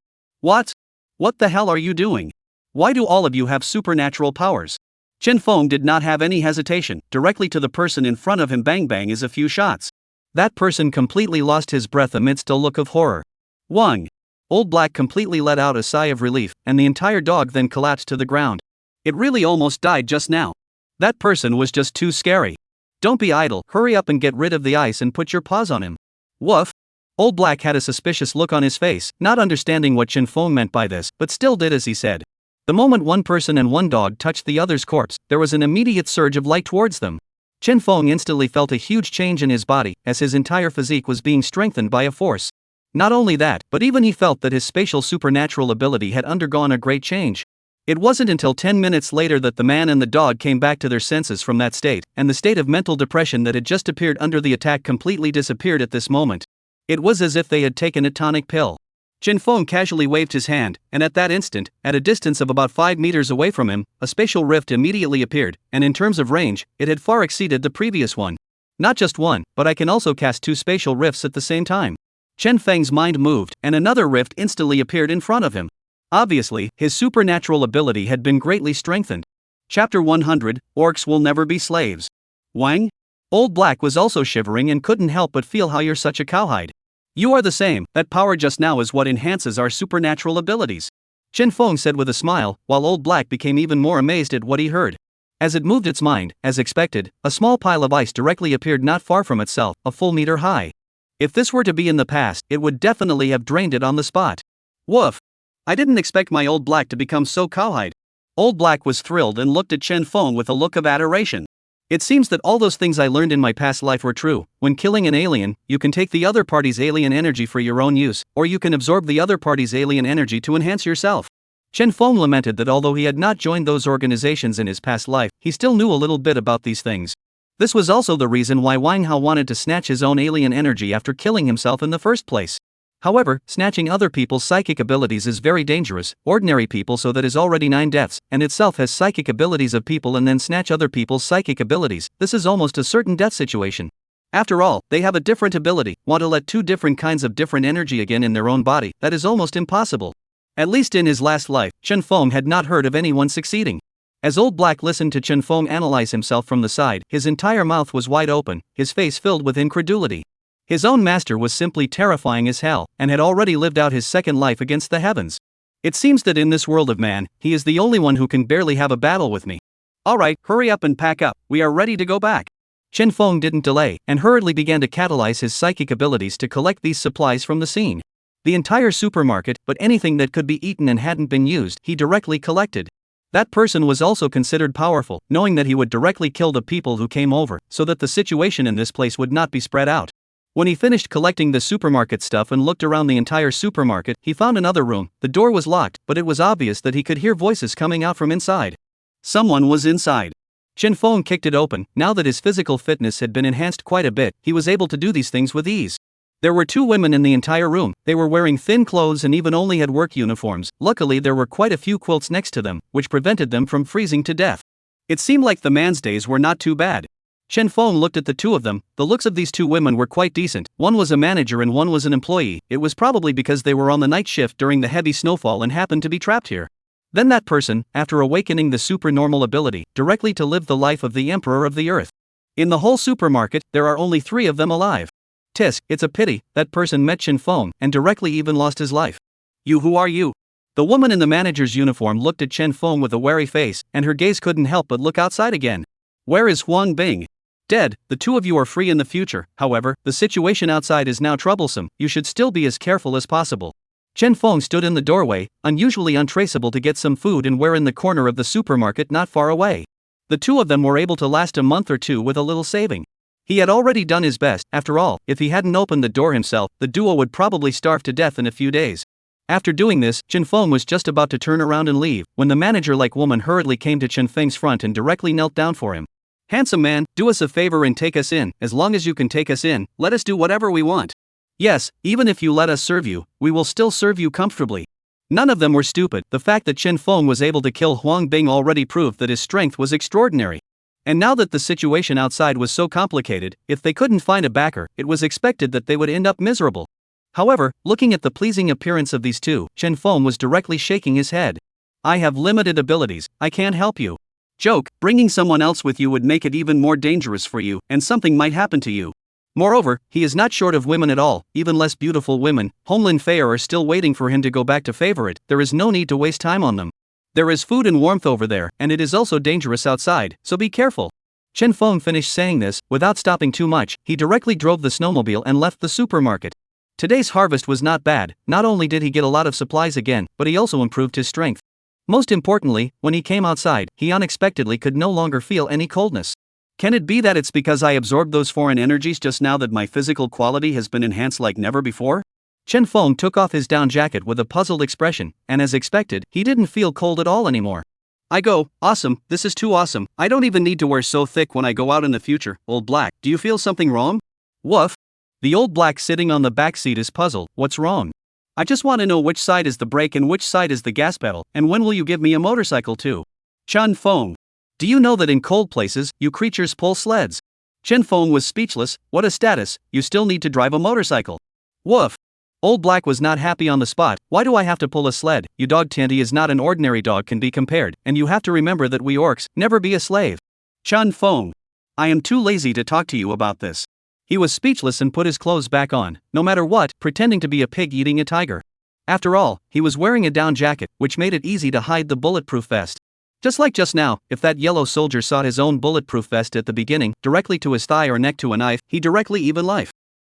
What? What the hell are you doing? Why do all of you have supernatural powers? Chen Feng did not have any hesitation, directly to the person in front of him bang bang is a few shots. That person completely lost his breath amidst a look of horror. Wang! Old Black completely let out a sigh of relief, and the entire dog then collapsed to the ground. It really almost died just now. That person was just too scary. Don't be idle, hurry up and get rid of the ice and put your paws on him. Woof! Old Black had a suspicious look on his face, not understanding what Chen Feng meant by this, but still did as he said. The moment one person and one dog touched the other's corpse, there was an immediate surge of light towards them. Chen Feng instantly felt a huge change in his body, as his entire physique was being strengthened by a force. Not only that, but even he felt that his spatial supernatural ability had undergone a great change. It wasn't until 10 minutes later that the man and the dog came back to their senses from that state, and the state of mental depression that had just appeared under the attack completely disappeared at this moment. It was as if they had taken a tonic pill. Chen Feng casually waved his hand, and at that instant, at a distance of about 5 meters away from him, a spatial rift immediately appeared, and in terms of range, it had far exceeded the previous one. Not just one, but I can also cast 2 spatial rifts at the same time. Chen Feng's mind moved, and another rift instantly appeared in front of him. Obviously, his supernatural ability had been greatly strengthened. Chapter 100, Orcs Will Never Be Slaves. Wang? Old Black was also shivering and couldn't help but feel how you're such a cowhide. You are the same, that power just now is what enhances our supernatural abilities. Chen Feng said with a smile, while Old Black became even more amazed at what he heard. As it moved its mind, as expected, a small pile of ice directly appeared not far from itself, a full meter high. If this were to be in the past, it would definitely have drained it on the spot. Woof! I didn't expect my Old Black to become so cowhide. Old Black was thrilled and looked at Chen Feng with a look of adoration. It seems that all those things I learned in my past life were true. When killing an alien, you can take the other party's alien energy for your own use, or you can absorb the other party's alien energy to enhance yourself. Chen Feng lamented that although he had not joined those organizations in his past life, he still knew a little bit about these things. This was also the reason why Wang Hao wanted to snatch his own alien energy after killing himself in the first place. However, snatching other people's psychic abilities is very dangerous. Ordinary people so that is already 9 deaths, and itself has psychic abilities of people and then snatch other people's psychic abilities. This is almost a certain death situation. After all, they have a different ability. Want to let 2 different kinds of different energy again in their own body? That is almost impossible. At least in his last life, Chen Feng had not heard of anyone succeeding. As Old Black listened to Chen Feng analyze himself from the side, his entire mouth was wide open, his face filled with incredulity. His own master was simply terrifying as hell, and had already lived out his second life against the heavens. It seems that in this world of man, he is the only one who can barely have a battle with me. Alright, hurry up and pack up, we are ready to go back. Chen Feng didn't delay, and hurriedly began to catalyze his psychic abilities to collect these supplies from the scene. The entire supermarket, but anything that could be eaten and hadn't been used, he directly collected. That person was also considered powerful, knowing that he would directly kill the people who came over, so that the situation in this place would not be spread out. When he finished collecting the supermarket stuff and looked around the entire supermarket, he found another room. The door was locked, but it was obvious that he could hear voices coming out from inside. Someone was inside. Chen Feng kicked it open. Now that his physical fitness had been enhanced quite a bit, he was able to do these things with ease. There were 2 women in the entire room. They were wearing thin clothes and even only had work uniforms. Luckily there were quite a few quilts next to them, which prevented them from freezing to death. It seemed like the man's days were not too bad. Chen Feng looked at the 2 of them. The looks of these 2 women were quite decent. One was a manager and one was an employee. It was probably because they were on the night shift during the heavy snowfall and happened to be trapped here. Then that person, after awakening the supernormal ability, directly to live the life of the Emperor of the Earth. In the whole supermarket, there are only 3 of them alive. Tisk, it's a pity, that person met Chen Feng, and directly even lost his life. You, who are you? The woman in the manager's uniform looked at Chen Feng with a wary face, and her gaze couldn't help but look outside again. Where is Huang Bing? Dead. The 2 of you are free in the future. However, the situation outside is now troublesome. You should still be as careful as possible. Chen Feng stood in the doorway, unusually untraceable, to get some food and were in the corner of the supermarket not far away. The 2 of them were able to last a month or 2 with a little saving. He had already done his best. After all, if he hadn't opened the door himself, the duo would probably starve to death in a few days. After doing this, Chen Feng was just about to turn around and leave, when the manager-like woman hurriedly came to Chen Feng's front and directly knelt down for him. Handsome man, do us a favor and take us in. As long as you can take us in, let us do whatever we want. Yes, even if you let us serve you, we will still serve you comfortably. None of them were stupid. The fact that Chen Feng was able to kill Huang Bing already proved that his strength was extraordinary. And now that the situation outside was so complicated, if they couldn't find a backer, it was expected that they would end up miserable. However, looking at the pleasing appearance of these 2, Chen Feng was directly shaking his head. I have limited abilities, I can't help you. Joke, bringing someone else with you would make it even more dangerous for you, and something might happen to you. Moreover, he is not short of women at all, even less beautiful women. Honglin Fair are still waiting for him to go back to Favorite. There is no need to waste time on them. There is food and warmth over there, and it is also dangerous outside, so be careful. Chen Feng finished saying this. Without stopping too much, he directly drove the snowmobile and left the supermarket. Today's harvest was not bad. Not only did he get a lot of supplies again, but he also improved his strength. Most importantly, when he came outside, he unexpectedly could no longer feel any coldness. Can it be that it's because I absorbed those foreign energies just now that my physical quality has been enhanced like never before? Chen Feng took off his down jacket with a puzzled expression, and as expected, he didn't feel cold at all anymore. I go, awesome, this is too awesome, I don't even need to wear so thick when I go out in the future. Old Black, do you feel something wrong? Woof. The old black sitting on the back seat is puzzled. What's wrong? I just want to know which side is the brake and which side is the gas pedal, and when will you give me a motorcycle too? Chen Feng. Do you know that in cold places, you creatures pull sleds? Chen Feng was speechless. What a status, you still need to drive a motorcycle. Woof. Old Black was not happy on the spot. Why do I have to pull a sled? You dog Tandy is not an ordinary dog can be compared, and you have to remember that we orcs never be a slave. Chen Feng. I am too lazy to talk to you about this. He was speechless and put his clothes back on, no matter what, pretending to be a pig eating a tiger. After all, he was wearing a down jacket, which made it easy to hide the bulletproof vest. Just like just now, if that yellow soldier saw his own bulletproof vest at the beginning, directly to his thigh or neck to a knife, he directly even life.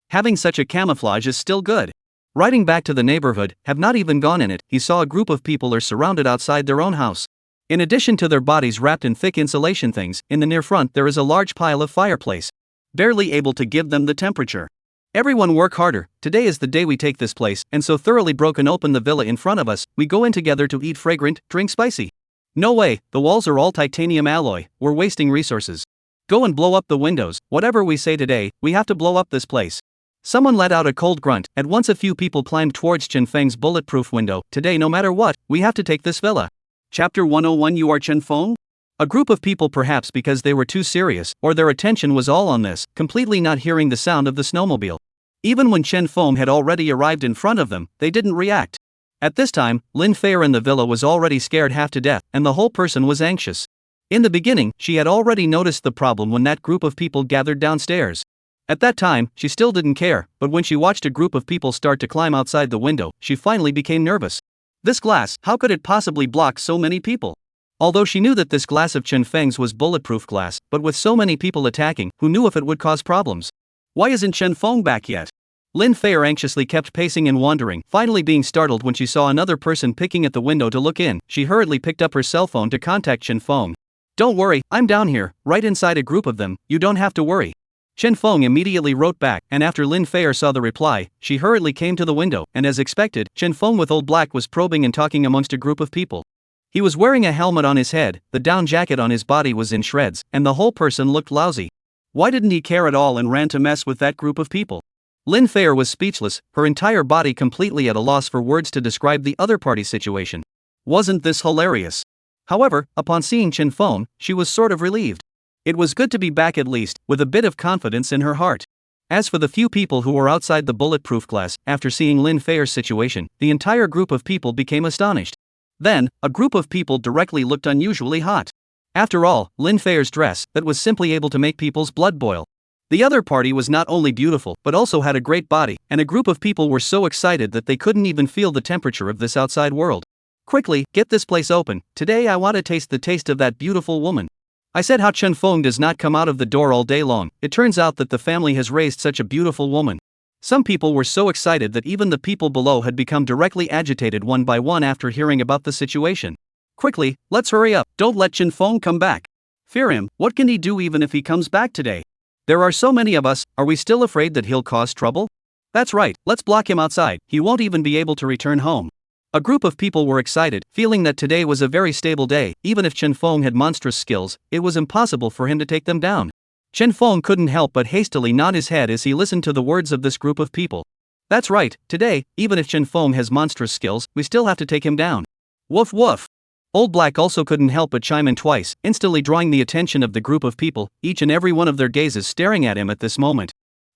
Having such a camouflage is still good. Riding back to the neighborhood, have not even gone in it, he saw a group of people are surrounded outside their own house. In addition to their bodies wrapped in thick insulation things, in the near front there is a large pile of fireplace. Barely able to give them the temperature. Everyone work harder, today is the day we take this place, and so thoroughly broken open the villa in front of us, we go in together to eat fragrant, drink spicy. No way, the walls are all titanium alloy, we're wasting resources. Go and blow up the windows, whatever we say today, we have to blow up this place. Someone let out a cold grunt, at once a few people climbed towards Chen Feng's bulletproof window. Today no matter what, we have to take this villa. Chapter 101. You are Chen Feng? A group of people, perhaps because they were too serious, or their attention was all on this, completely not hearing the sound of the snowmobile. Even when Chen Feng had already arrived in front of them, they didn't react. At this time, Lin Fei in the villa was already scared half to death, and the whole person was anxious. In the beginning, she had already noticed the problem when that group of people gathered downstairs. At that time, she still didn't care, but when she watched a group of people start to climb outside the window, she finally became nervous. This glass, how could it possibly block so many people? Although she knew that this glass of Chen Feng's was bulletproof glass, but with so many people attacking, who knew if it would cause problems? Why isn't Chen Feng back yet? Lin Fei anxiously kept pacing and wandering, finally being startled when she saw another person picking at the window to look in. She hurriedly picked up her cell phone to contact Chen Feng. Don't worry, I'm down here, right inside a group of them, you don't have to worry. Chen Feng immediately wrote back, and after Lin Fei saw the reply, she hurriedly came to the window, and as expected, Chen Feng with Old Black was probing and talking amongst a group of people. He was wearing a helmet on his head, the down jacket on his body was in shreds, and the whole person looked lousy. Why didn't he care at all and ran to mess with that group of people? Lin Fei was speechless, her entire body completely at a loss for words to describe the other party's situation. Wasn't this hilarious? However, upon seeing Chen Feng, she was sort of relieved. It was good to be back at least, with a bit of confidence in her heart. As for the few people who were outside the bulletproof glass, after seeing Lin Fei's situation, the entire group of people became astonished. Then, a group of people directly looked unusually hot. After all, Lin Fei's dress, that was simply able to make people's blood boil. The other party was not only beautiful, but also had a great body, and a group of people were so excited that they couldn't even feel the temperature of this outside world. Quickly, get this place open, today I want to taste the taste of that beautiful woman. I said how Chen Feng does not come out of the door all day long, it turns out that the family has raised such a beautiful woman. Some people were so excited that even the people below had become directly agitated one by one after hearing about the situation. Quickly, let's hurry up, don't let Chen Feng come back. Fear him, what can he do even if he comes back today? There are so many of us, are we still afraid that he'll cause trouble? That's right, let's block him outside, he won't even be able to return home. A group of people were excited, feeling that today was a very stable day. Even if Chen Feng had monstrous skills, it was impossible for him to take them down. Chen Feng couldn't help but hastily nod his head as he listened to the words of this group of people. That's right, today, even if Chen Feng has monstrous skills, we still have to take him down. Woof woof. Old Black also couldn't help but chime in twice, instantly drawing the attention of the group of people, each and every one of their gazes staring at him at this moment.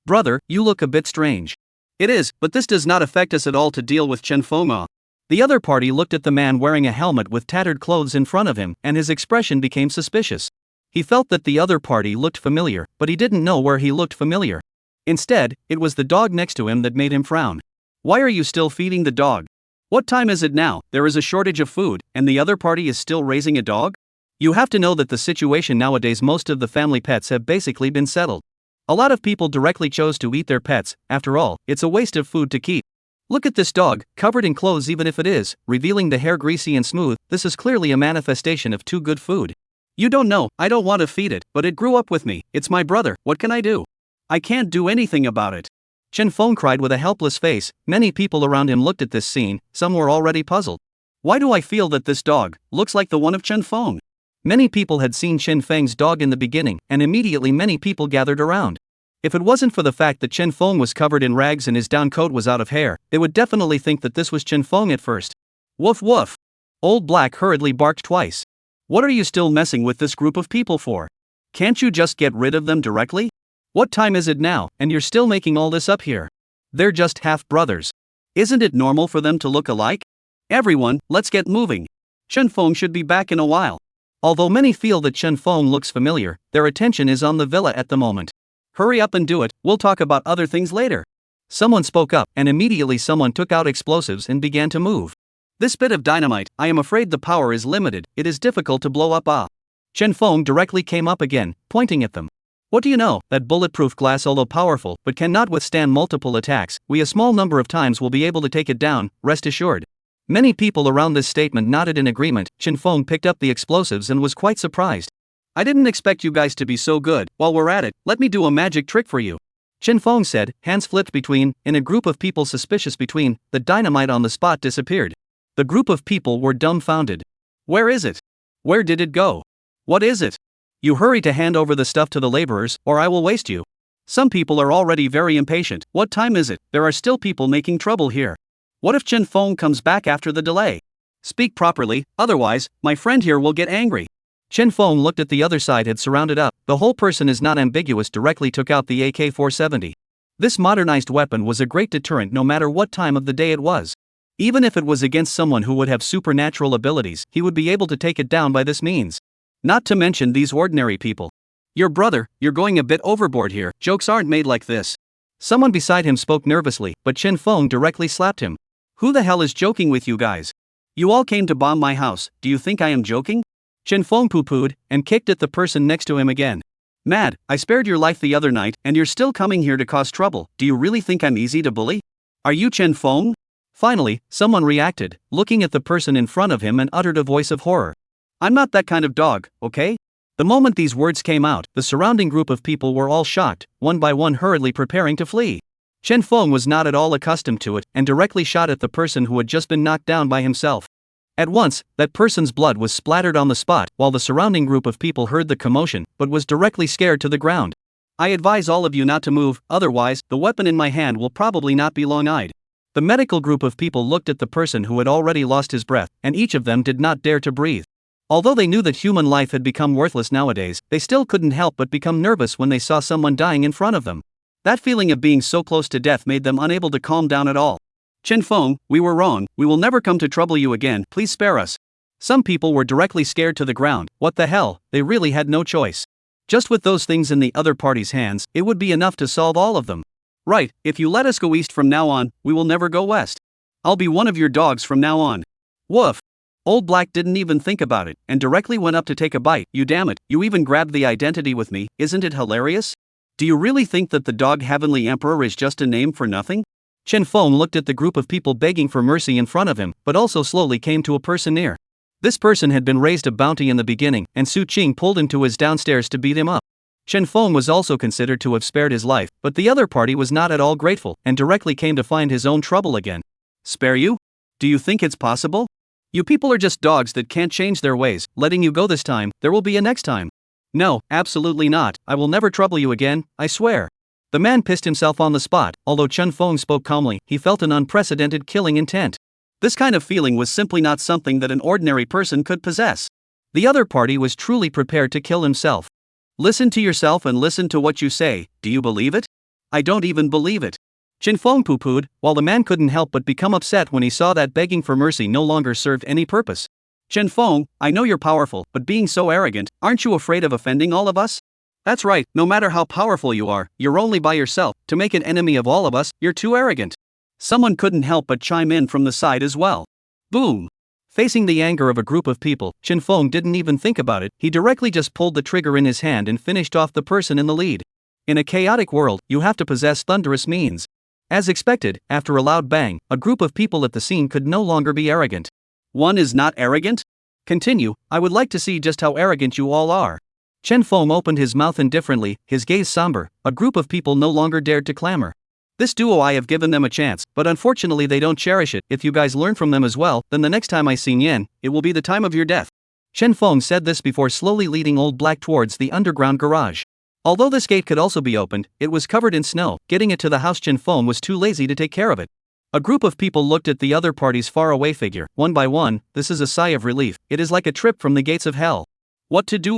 Brother, you look a bit strange. It is, but this does not affect us at all to deal with Chen Feng. The other party looked at the man wearing a helmet with tattered clothes in front of him, and his expression became suspicious. He felt that the other party looked familiar, but he didn't know where he looked familiar. Instead, it was the dog next to him that made him frown. Why are you still feeding the dog? What time is it now? There is a shortage of food, and the other party is still raising a dog? You have to know that the situation nowadays, most of the family pets have basically been settled. A lot of people directly chose to eat their pets, after all, it's a waste of food to keep. Look at this dog, covered in clothes even if it is, revealing the hair greasy and smooth, this is clearly a manifestation of too good food. You don't know, I don't want to feed it, but it grew up with me, it's my brother, what can I do? I can't do anything about it. Chen Feng cried with a helpless face. Many people around him looked at this scene, some were already puzzled. Why do I feel that this dog looks like the one of Chen Feng? Many people had seen Chen Feng's dog in the beginning, and immediately many people gathered around. If it wasn't for the fact that Chen Feng was covered in rags and his down coat was out of hair, they would definitely think that this was Chen Feng at first. Woof woof. Old Black hurriedly barked twice. What are you still messing with this group of people for? Can't you just get rid of them directly? What time is it now, and you're still making all this up here? They're just half-brothers. Isn't it normal for them to look alike? Everyone, let's get moving. Chen Feng should be back in a while. Although many feel that Chen Feng looks familiar, their attention is on the villa at the moment. Hurry up and do it, we'll talk about other things later. Someone spoke up, and immediately someone took out explosives and began to move. This bit of dynamite, I am afraid the power is limited, it is difficult to blow up. Chen Feng directly came up again, pointing at them. What do you know, that bulletproof glass although powerful but cannot withstand multiple attacks, we a small number of times will be able to take it down, rest assured. Many people around this statement nodded in agreement. Chen Feng picked up the explosives and was quite surprised. I didn't expect you guys to be so good. While we're at it, let me do a magic trick for you. Chen Feng said, hands flipped between, in a group of people suspicious between, the dynamite on the spot disappeared. The group of people were dumbfounded. Where is it? Where did it go? What is it? You hurry to hand over the stuff to the laborers, or I will waste you. Some people are already very impatient. What time is it? There are still people making trouble here. What if Chen Feng comes back after the delay? Speak properly, otherwise, my friend here will get angry. Chen Feng looked at the other side had surrounded up. The whole person is not ambiguous directly took out the AK-470. This modernized weapon was a great deterrent no matter what time of the day it was. Even if it was against someone who would have supernatural abilities, he would be able to take it down by this means. Not to mention these ordinary people. Your brother, you're going a bit overboard here, jokes aren't made like this. Someone beside him spoke nervously, but Chen Feng directly slapped him. Who the hell is joking with you guys? You all came to bomb my house, do you think I am joking? Chen Feng poo-pooed, and kicked at the person next to him again. Mad, I spared your life the other night, and you're still coming here to cause trouble. Do you really think I'm easy to bully? Are you Chen Feng? Finally, someone reacted, looking at the person in front of him and uttered a voice of horror. I'm not that kind of dog, okay? The moment these words came out, the surrounding group of people were all shocked, one by one hurriedly preparing to flee. Chen Feng was not at all accustomed to it, and directly shot at the person who had just been knocked down by himself. At once, that person's blood was splattered on the spot, while the surrounding group of people heard the commotion, but was directly scared to the ground. I advise all of you not to move, otherwise, the weapon in my hand will probably not be long-eyed. The medical group of people looked at the person who had already lost his breath, and each of them did not dare to breathe. Although they knew that human life had become worthless nowadays, they still couldn't help but become nervous when they saw someone dying in front of them. That feeling of being so close to death made them unable to calm down at all. Chen Feng, we were wrong, we will never come to trouble you again, please spare us. Some people were directly scared to the ground. What the hell, they really had no choice. Just with those things in the other party's hands, it would be enough to solve all of them. Right, if you let us go east from now on, we will never go west. I'll be one of your dogs from now on. Woof. Old Black didn't even think about it, and directly went up to take a bite. You damn it, you even grabbed the identity with me, isn't it hilarious? Do you really think that the dog Heavenly Emperor is just a name for nothing? Chen Feng looked at the group of people begging for mercy in front of him, but also slowly came to a person near. This person had been raised a bounty in the beginning, and Su Qing pulled him to his downstairs to beat him up. Chen Feng was also considered to have spared his life, but the other party was not at all grateful, and directly came to find his own trouble again. Spare you? Do you think it's possible? You people are just dogs that can't change their ways. Letting you go this time, there will be a next time. No, absolutely not, I will never trouble you again, I swear. The man pissed himself on the spot. Although Chen Feng spoke calmly, he felt an unprecedented killing intent. This kind of feeling was simply not something that an ordinary person could possess. The other party was truly prepared to kill himself. Listen to yourself and listen to what you say, do you believe it? I don't even believe it. Chen Feng poo-pooed, while the man couldn't help but become upset when he saw that begging for mercy no longer served any purpose. Chen Feng, I know you're powerful, but being so arrogant, aren't you afraid of offending all of us? That's right, no matter how powerful you are, you're only by yourself. To make an enemy of all of us, you're too arrogant. Someone couldn't help but chime in from the side as well. Boom. Facing the anger of a group of people, Chen Feng didn't even think about it, he directly just pulled the trigger in his hand and finished off the person in the lead. In a chaotic world, you have to possess thunderous means. As expected, after a loud bang, a group of people at the scene could no longer be arrogant. One is not arrogant? Continue, I would like to see just how arrogant you all are. Chen Feng opened his mouth indifferently, his gaze somber. A group of people no longer dared to clamor. This duo, I have given them a chance, but unfortunately they don't cherish it. If you guys learn from them as well, then the next time I see Nyen, it will be the time of your death. Chen Feng said this before slowly leading Old Black towards the underground garage. Although this gate could also be opened, it was covered in snow. Getting it to the house, Chen Feng was too lazy to take care of it. A group of people looked at the other party's faraway figure, one by one. This is a sigh of relief. It is like a trip from the gates of hell. What to do?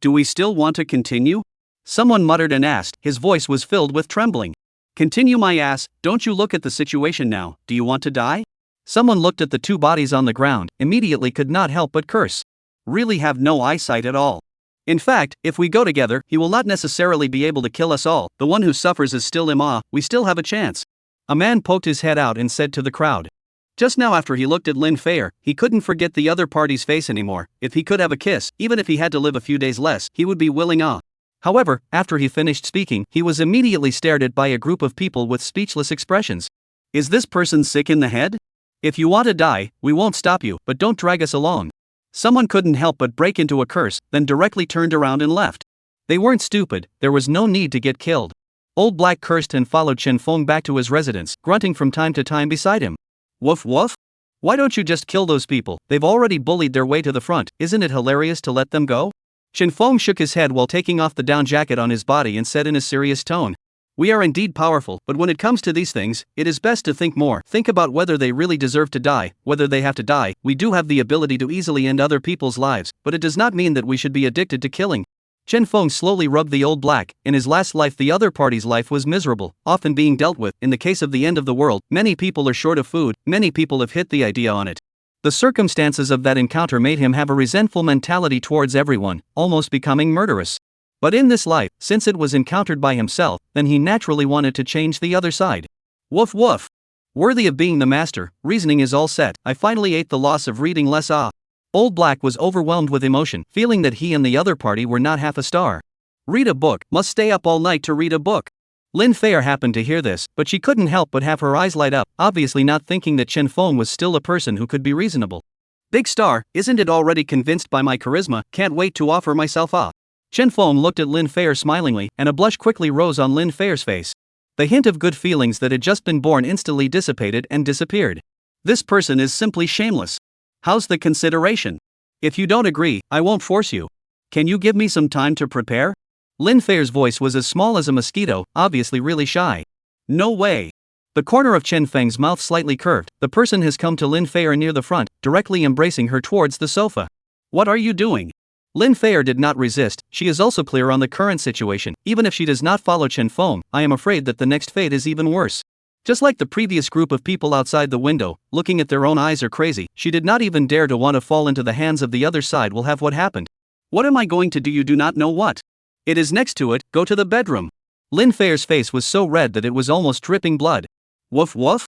Do we still want to continue? Someone muttered and asked. His voice was filled with trembling. Continue, my ass. Don't you look at the situation now? Do you want to die? Someone looked at the two bodies on the ground, immediately could not help but curse. Really have no eyesight at all. In fact, if we go together, he will not necessarily be able to kill us all. The one who suffers is still him. We still have a chance. A man poked his head out and said to the crowd. Just now, after he looked at Lin Feier, he couldn't forget the other party's face anymore. If he could have a kiss, even if he had to live a few days less, he would be willing. However, after he finished speaking, he was immediately stared at by a group of people with speechless expressions. Is this person sick in the head? If you want to die, we won't stop you, but don't drag us along. Someone couldn't help but break into a curse, then directly turned around and left. They weren't stupid, there was no need to get killed. Old Black cursed and followed Chen Feng back to his residence, grunting from time to time beside him. Woof woof? Why don't you just kill those people? They've already bullied their way to the front. Isn't it hilarious to let them go? Chen Feng shook his head while taking off the down jacket on his body and said in a serious tone. We are indeed powerful, but when it comes to these things, it is best to think more. Think about whether they really deserve to die, whether they have to die. We do have the ability to easily end other people's lives, but it does not mean that we should be addicted to killing. Chen Feng slowly rubbed the Old Black. In his last life, the other party's life was miserable, often being dealt with. In the case of the end of the world, many people are short of food, many people have hit the idea on it. The circumstances of that encounter made him have a resentful mentality towards everyone, almost becoming murderous. But in this life, since it was encountered by himself, then he naturally wanted to change the other side. Woof woof. Worthy of being the master, reasoning is all set. I finally ate the loss of reading less. Old Black was overwhelmed with emotion, feeling that he and the other party were not half a star. Read a book, must stay up all night to read a book. Lin Feier happened to hear this, but she couldn't help but have her eyes light up, obviously not thinking that Chen Feng was still a person who could be reasonable. Big star, isn't it already convinced by my charisma? Can't wait to offer myself up. Chen Feng looked at Lin Feier smilingly, and a blush quickly rose on Lin Feier's face. The hint of good feelings that had just been born instantly dissipated and disappeared. This person is simply shameless. How's the consideration? If you don't agree, I won't force you. Can you give me some time to prepare? Lin Feier's voice was as small as a mosquito, obviously really shy. No way. The corner of Chen Feng's mouth slightly curved. The person has come to Lin Feier near the front, directly embracing her towards the sofa. What are you doing? Lin Feier did not resist. She is also clear on the current situation. Even if she does not follow Chen Feng, I am afraid that the next fate is even worse. Just like the previous group of people outside the window, looking at their own eyes are crazy, she did not even dare to want to fall into the hands of the other side. Will have what happened. What am I going to do? You do not know what. It is next to it, go to the bedroom. Lin Feier's face was so red that it was almost dripping blood. Woof woof?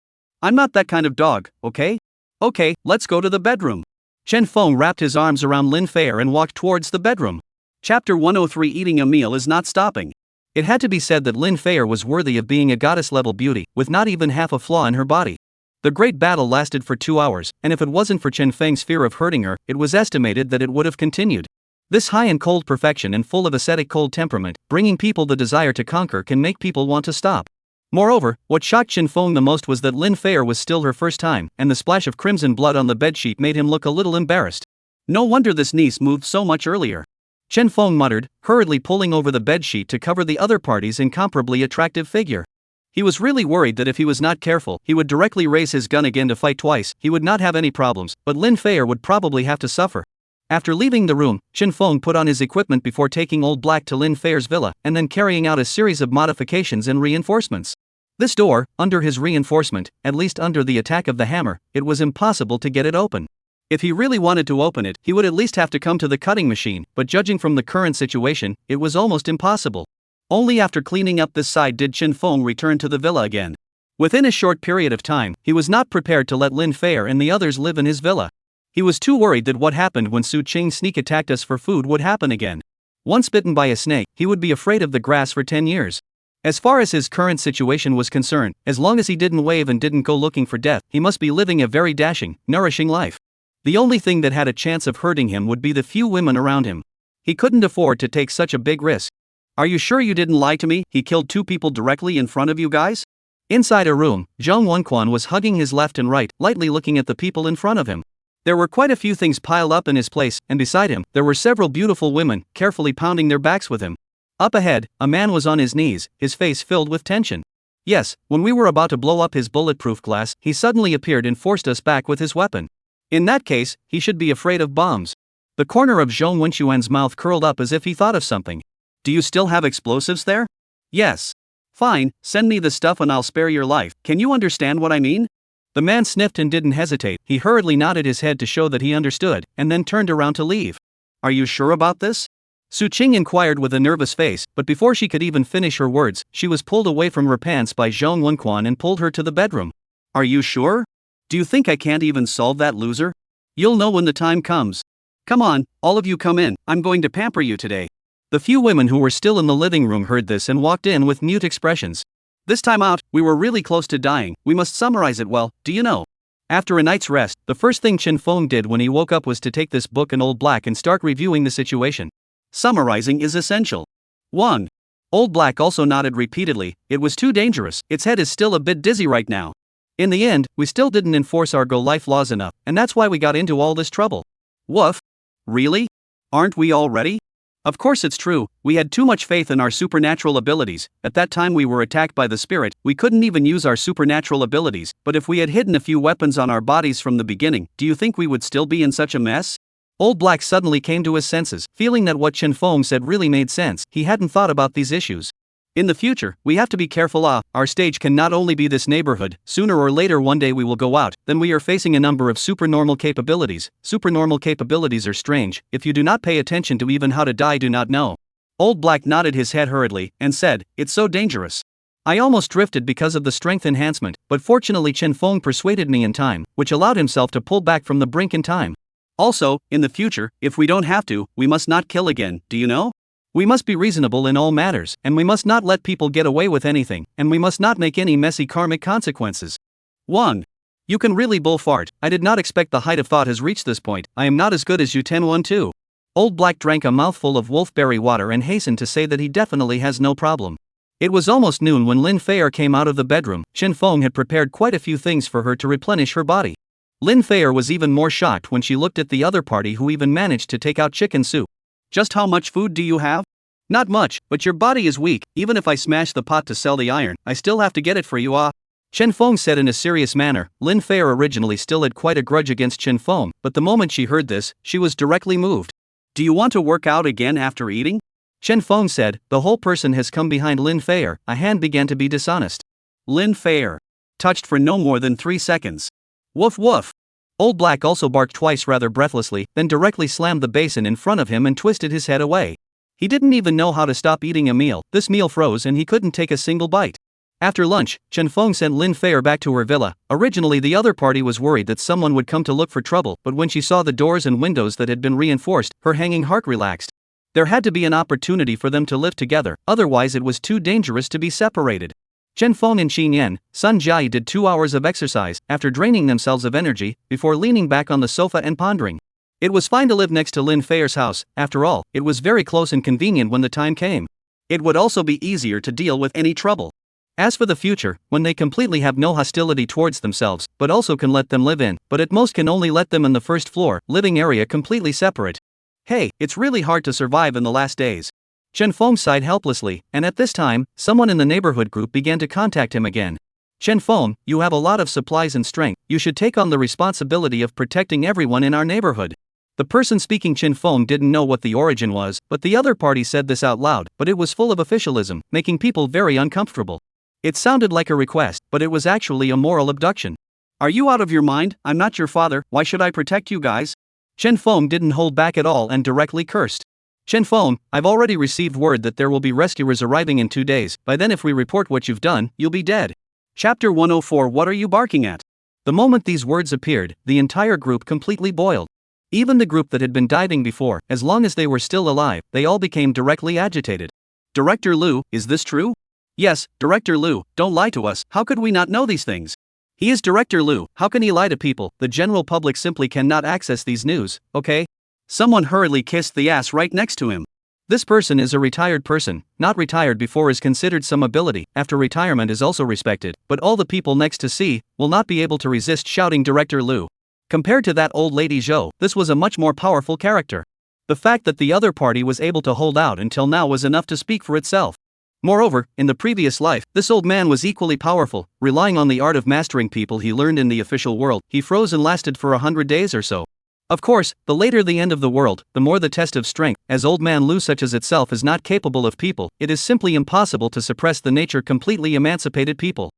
I'm not that kind of dog, okay? Okay, let's go to the bedroom. Chen Feng wrapped his arms around Lin Feier and walked towards the bedroom. Chapter 103 Eating a meal is not stopping. It had to be said that Lin Feier was worthy of being a goddess-level beauty, with not even half a flaw in her body. The great battle lasted for 2 hours, and if it wasn't for Chen Feng's fear of hurting her, it was estimated that it would have continued. This high and cold perfection and full of ascetic cold temperament, bringing people the desire to conquer, can make people want to stop. Moreover, what shocked Chen Feng the most was that Lin Feier was still her first time, and the splash of crimson blood on the bedsheet made him look a little embarrassed. No wonder this niece moved so much earlier. Chen Feng muttered, hurriedly pulling over the bedsheet to cover the other party's incomparably attractive figure. He was really worried that if he was not careful, he would directly raise his gun again to fight twice. He would not have any problems, but Lin Feier would probably have to suffer. After leaving the room, Chen Feng put on his equipment before taking Old Black to Lin Feier's villa, and then carrying out a series of modifications and reinforcements. This door, under his reinforcement, at least under the attack of the hammer, it was impossible to get it open. If he really wanted to open it, he would at least have to come to the cutting machine, but judging from the current situation, it was almost impossible. Only after cleaning up this side did Chen Feng return to the villa again. Within a short period of time, he was not prepared to let Lin Feier and the others live in his villa. He was too worried that what happened when Su Qing sneak attacked us for food would happen again. Once bitten by a snake, he would be afraid of the grass for 10 years. As far as his current situation was concerned, as long as he didn't wave and didn't go looking for death, he must be living a very dashing, nourishing life. The only thing that had a chance of hurting him would be the few women around him. He couldn't afford to take such a big risk. Are you sure you didn't lie to me? He killed 2 people directly in front of you guys? Inside a room, Zhang Wenquan was hugging his left and right, lightly looking at the people in front of him. There were quite a few things piled up in his place, and beside him, there were several beautiful women, carefully pounding their backs with him. Up ahead, a man was on his knees, his face filled with tension. Yes, when we were about to blow up his bulletproof glass, he suddenly appeared and forced us back with his weapon. In that case, he should be afraid of bombs. The corner of Zhong Wenquan's mouth curled up as if he thought of something. Do you still have explosives there? Yes. Fine, send me the stuff and I'll spare your life. Can you understand what I mean? The man sniffed and didn't hesitate. He hurriedly nodded his head to show that he understood, and then turned around to leave. Are you sure about this? Su Qing inquired with a nervous face, but before she could even finish her words, she was pulled away from her pants by Zhong Wenquan and pulled her to the bedroom. Are you sure? Do you think I can't even solve that loser? You'll know when the time comes. Come on, all of you come in, I'm going to pamper you today. The few women who were still in the living room heard this and walked in with mute expressions. This time out, we were really close to dying. We must summarize it well, do you know? After a night's rest, the first thing Chen Feng did when he woke up was to take this book and Old Black and start reviewing the situation. Summarizing is essential. 1. Old Black also nodded repeatedly. It was too dangerous. Its head is still a bit dizzy right now. In the end, we still didn't enforce our go-life laws enough, and that's why we got into all this trouble. Woof. Really? Aren't we all ready? Of course it's true, we had too much faith in our supernatural abilities. At that time we were attacked by the spirit, we couldn't even use our supernatural abilities, but if we had hidden a few weapons on our bodies from the beginning, do you think we would still be in such a mess? Old Black suddenly came to his senses, feeling that what Chen Feng said really made sense. He hadn't thought about these issues. In the future, we have to be careful. Our stage can not only be this neighborhood, sooner or later one day we will go out, then we are facing a number of supernormal capabilities. Supernormal capabilities are strange, if you do not pay attention to even how to die do not know. Old Black nodded his head hurriedly, and said, it's so dangerous. I almost drifted because of the strength enhancement, but fortunately Chen Feng persuaded me in time, which allowed himself to pull back from the brink in time. Also, in the future, if we don't have to, we must not kill again, do you know? We must be reasonable in all matters, and we must not let people get away with anything, and we must not make any messy karmic consequences. 1. You can really bull fart. I did not expect the height of thought has reached this point. I am not as good as you 10-1-2. Old Black drank a mouthful of wolfberry water and hastened to say that he definitely has no problem. It was almost noon when Lin Feier came out of the bedroom. Chen Feng had prepared quite a few things for her to replenish her body. Lin Feier was even more shocked when she looked at the other party who even managed to take out chicken soup. Just how much food do you have? Not much, but your body is weak. Even if I smash the pot to sell the iron, I still have to get it for you. Chen Feng said in a serious manner. Lin Feier originally still had quite a grudge against Chen Feng, but the moment she heard this, she was directly moved. Do you want to work out again after eating? Chen Feng said. The whole person has come behind Lin Feier. A hand began to be dishonest. Lin Feier touched for no more than 3 seconds. Woof woof. Old Black also barked twice rather breathlessly, then directly slammed the basin in front of him and twisted his head away. He didn't even know how to stop eating a meal. This meal froze and he couldn't take a single bite. After lunch, Chen Feng sent Lin Feier back to her villa. Originally the other party was worried that someone would come to look for trouble, but when she saw the doors and windows that had been reinforced, her hanging heart relaxed. There had to be an opportunity for them to live together, otherwise it was too dangerous to be separated. Chen Feng and Xin Yan, Sun Jiayi did 2 hours of exercise, after draining themselves of energy, before leaning back on the sofa and pondering. It was fine to live next to Lin Feier's house. After all, it was very close and convenient when the time came. It would also be easier to deal with any trouble. As for the future, when they completely have no hostility towards themselves, but also can let them live in, but at most can only let them in the first floor, living area completely separate. Hey, it's really hard to survive in the last days. Chen Feng sighed helplessly, and at this time, someone in the neighborhood group began to contact him again. Chen Feng, you have a lot of supplies and strength, you should take on the responsibility of protecting everyone in our neighborhood. The person speaking Chen Feng didn't know what the origin was, but the other party said this out loud, but it was full of officialism, making people very uncomfortable. It sounded like a request, but it was actually a moral abduction. Are you out of your mind? I'm not your father, why should I protect you guys? Chen Feng didn't hold back at all and directly cursed. Chen Feng, I've already received word that there will be rescuers arriving in 2 days. By then if we report what you've done, you'll be dead. Chapter 104. What are you barking at? The moment these words appeared, the entire group completely boiled. Even the group that had been diving before, as long as they were still alive, they all became directly agitated. Director Liu, is this true? Yes, Director Liu, don't lie to us, how could we not know these things? He is Director Liu, how can he lie to people? The general public simply cannot access these news, okay? Someone hurriedly kissed the ass right next to him. This person is a retired person. Not retired before is considered some ability, after retirement is also respected, but all the people next to see will not be able to resist shouting Director Liu. Compared to that old lady Zhou, this was a much more powerful character. The fact that the other party was able to hold out until now was enough to speak for itself. Moreover, in the previous life, this old man was equally powerful, relying on the art of mastering people he learned in the official world. He froze and lasted for 100 days or so. Of course, the later the end of the world, the more the test of strength, as Old Man Liu such as itself is not capable of people, it is simply impossible to suppress the nature completely emancipated people.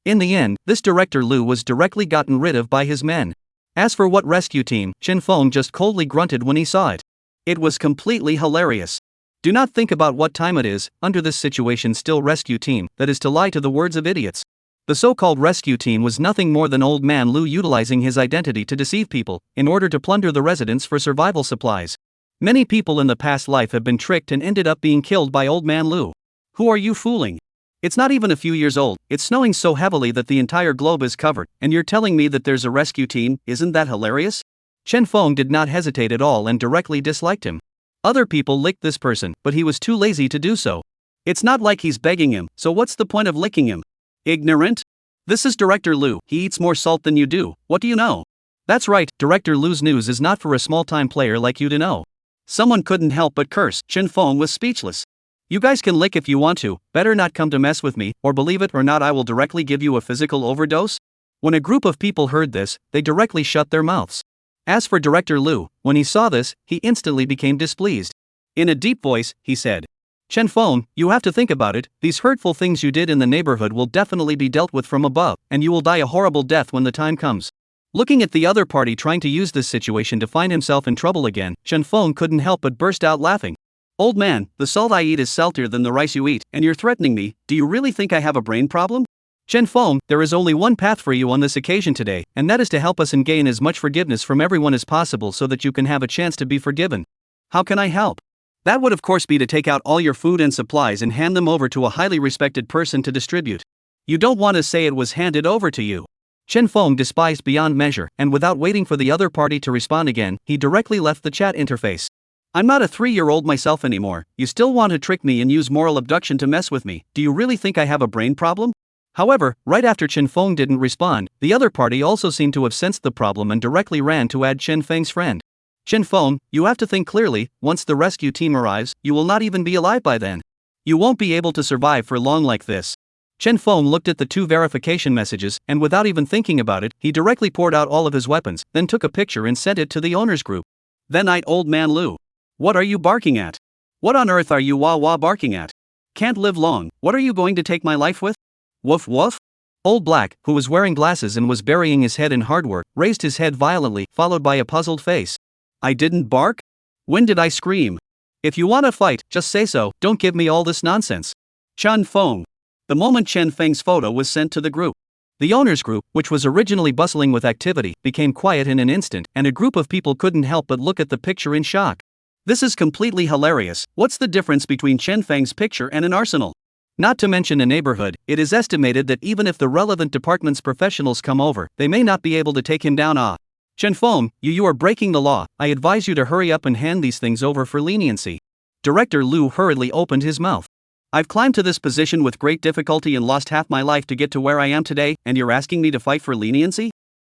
In the end, this Director Liu was directly gotten rid of by his men. As for what rescue team, Chen Feng just coldly grunted when he saw it. It was completely hilarious. Do not think about what time it is, under this situation still rescue team, that is to lie to the words of idiots. The so-called rescue team was nothing more than Old Man Liu utilizing his identity to deceive people, in order to plunder the residents for survival supplies. Many people in the past life have been tricked and ended up being killed by Old Man Liu. Who are you fooling? It's not even a few years old, it's snowing so heavily that the entire globe is covered, and you're telling me that there's a rescue team, isn't that hilarious? Chen Feng did not hesitate at all and directly disliked him. Other people licked this person, but he was too lazy to do so. It's not like he's begging him, so what's the point of licking him? Ignorant? This is Director Liu, he eats more salt than you do, what do you know? That's right, Director Liu's news is not for a small-time player like you to know. Someone couldn't help but curse. Chen Feng was speechless. You guys can lick if you want to, better not come to mess with me, or believe it or not I will directly give you a physical overdose? When a group of people heard this, they directly shut their mouths. As for Director Liu, when he saw this, he instantly became displeased. In a deep voice, he said, Chen Feng, you have to think about it, these hurtful things you did in the neighborhood will definitely be dealt with from above, and you will die a horrible death when the time comes. Looking at the other party trying to use this situation to find himself in trouble again, Chen Feng couldn't help but burst out laughing. Old man, the salt I eat is saltier than the rice you eat, and you're threatening me, do you really think I have a brain problem? Chen Feng, there is only one path for you on this occasion today, and that is to help us and gain as much forgiveness from everyone as possible so that you can have a chance to be forgiven. How can I help? That would of course be to take out all your food and supplies and hand them over to a highly respected person to distribute. You don't want to say it was handed over to you. Chen Feng despised beyond measure, and without waiting for the other party to respond again, he directly left the chat interface. I'm not a 3-year-old myself anymore, you still want to trick me and use moral abduction to mess with me, do you really think I have a brain problem? However, right after Chen Feng didn't respond, the other party also seemed to have sensed the problem and directly ran to add Chen Feng's friend. Chen Feng, you have to think clearly, once the rescue team arrives, you will not even be alive by then. You won't be able to survive for long like this. Chen Feng looked at the 2 verification messages, and without even thinking about it, he directly poured out all of his weapons, then took a picture and sent it to the owner's group. Then eyed Old Man Liu. What are you barking at? What on earth are you wah-wah barking at? Can't live long, what are you going to take my life with? Woof woof? Old Black, who was wearing glasses and was burying his head in hard work, raised his head violently, followed by a puzzled face. I didn't bark? When did I scream? If you want to fight, just say so, don't give me all this nonsense. Chen Feng. The moment Chen Feng's photo was sent to the group, the owner's group, which was originally bustling with activity, became quiet in an instant, and a group of people couldn't help but look at the picture in shock. This is completely hilarious, what's the difference between Chen Feng's picture and an arsenal? Not to mention a neighborhood, it is estimated that even if the relevant department's professionals come over, they may not be able to take him down. Chen Feng, you are breaking the law, I advise you to hurry up and hand these things over for leniency. Director Liu hurriedly opened his mouth. I've climbed to this position with great difficulty and lost half my life to get to where I am today, and you're asking me to fight for leniency?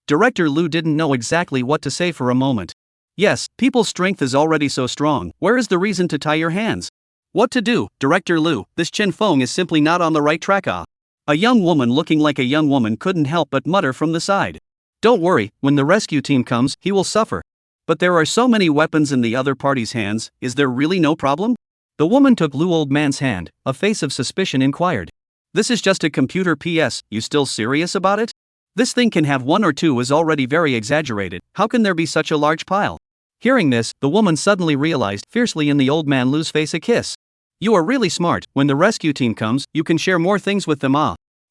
Director Liu didn't know exactly what to say for a moment. Yes, people's strength is already so strong, where is the reason to tie your hands? What to do, Director Liu, this Chen Feng is simply not on the right track. A young woman looking like a young woman couldn't help but mutter from the side. Don't worry, when the rescue team comes, he will suffer. But there are so many weapons in the other party's hands, is there really no problem? The woman took Liu Old Man's hand, a face of suspicion inquired. This is just a computer PS, you still serious about it? This thing can have 1 or 2 is already very exaggerated, how can there be such a large pile? Hearing this, the woman suddenly realized fiercely in the Old Man Liu's face a kiss. You are really smart, when the rescue team comes, you can share more things with them.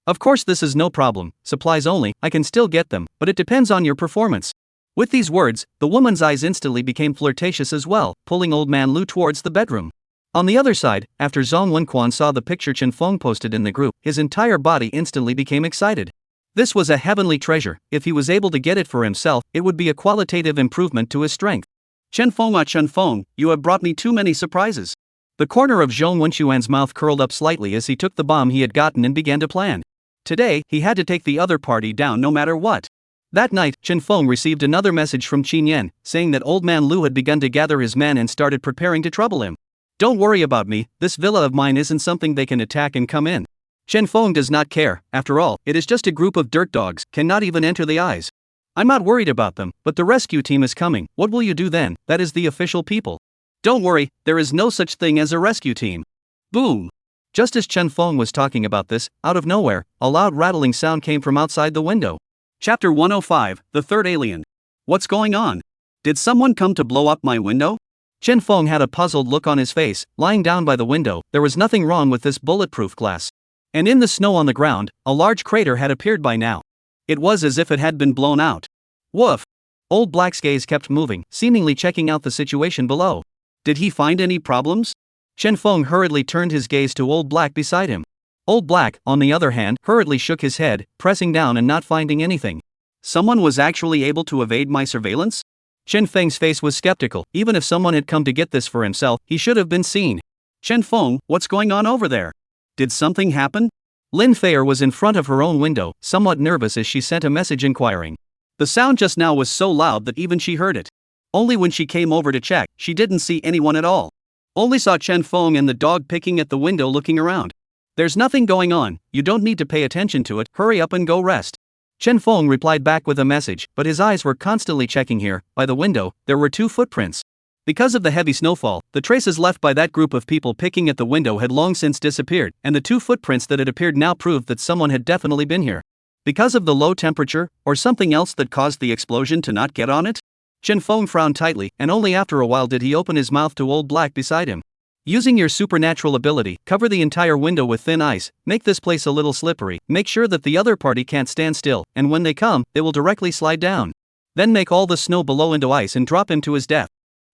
Of course this is no problem, supplies only, I can still get them, but it depends on your performance. With these words, the woman's eyes instantly became flirtatious as well, pulling Old Man Liu towards the bedroom. On the other side, after Zhong Wenquan saw the picture Chen Feng posted in the group, his entire body instantly became excited. This was a heavenly treasure, if he was able to get it for himself, it would be a qualitative improvement to his strength. Chen Feng, you have brought me too many surprises. The corner of Zhong Wenchuan's mouth curled up slightly as he took the bomb he had gotten and began to plan. Today, he had to take the other party down no matter what. That night, Chen Feng received another message from Qin Yan, saying that Old Man Lu had begun to gather his men and started preparing to trouble him. Don't worry about me, this villa of mine isn't something they can attack and come in. Chen Feng does not care, after all, it is just a group of dirt dogs, cannot even enter the eyes. I'm not worried about them, but the rescue team is coming, what will you do then? That is the official people. Don't worry, there is no such thing as a rescue team. Boom! Just as Chen Feng was talking about this, out of nowhere, a loud rattling sound came from outside the window. Chapter 105, The Third Alien. What's going on? Did someone come to blow up my window? Chen Feng had a puzzled look on his face, lying down by the window, there was nothing wrong with this bulletproof glass. And in the snow on the ground, a large crater had appeared by now. It was as if it had been blown out. Woof! Old Black's gaze kept moving, seemingly checking out the situation below. Did he find any problems? Chen Feng hurriedly turned his gaze to Old Black beside him. Old Black, on the other hand, hurriedly shook his head, pressing down and not finding anything. Someone was actually able to evade my surveillance? Chen Feng's face was skeptical, even if someone had come to get this for himself, he should have been seen. Chen Feng, what's going on over there? Did something happen? Lin Feier was in front of her own window, somewhat nervous as she sent a message inquiring. The sound just now was so loud that even she heard it. Only when she came over to check, she didn't see anyone at all. Only saw Chen Feng and the dog picking at the window looking around. There's nothing going on, you don't need to pay attention to it, hurry up and go rest. Chen Feng replied back with a message, but his eyes were constantly checking here. By the window, there were 2 footprints. Because of the heavy snowfall, the traces left by that group of people picking at the window had long since disappeared, and the 2 footprints that had appeared now proved that someone had definitely been here. Because of the low temperature, or something else that caused the explosion to not get on it? Chen Feng frowned tightly, and only after a while did he open his mouth to Old Black beside him. Using your supernatural ability, cover the entire window with thin ice, make this place a little slippery, make sure that the other party can't stand still, and when they come, they will directly slide down. Then make all the snow below into ice and drop him to his death.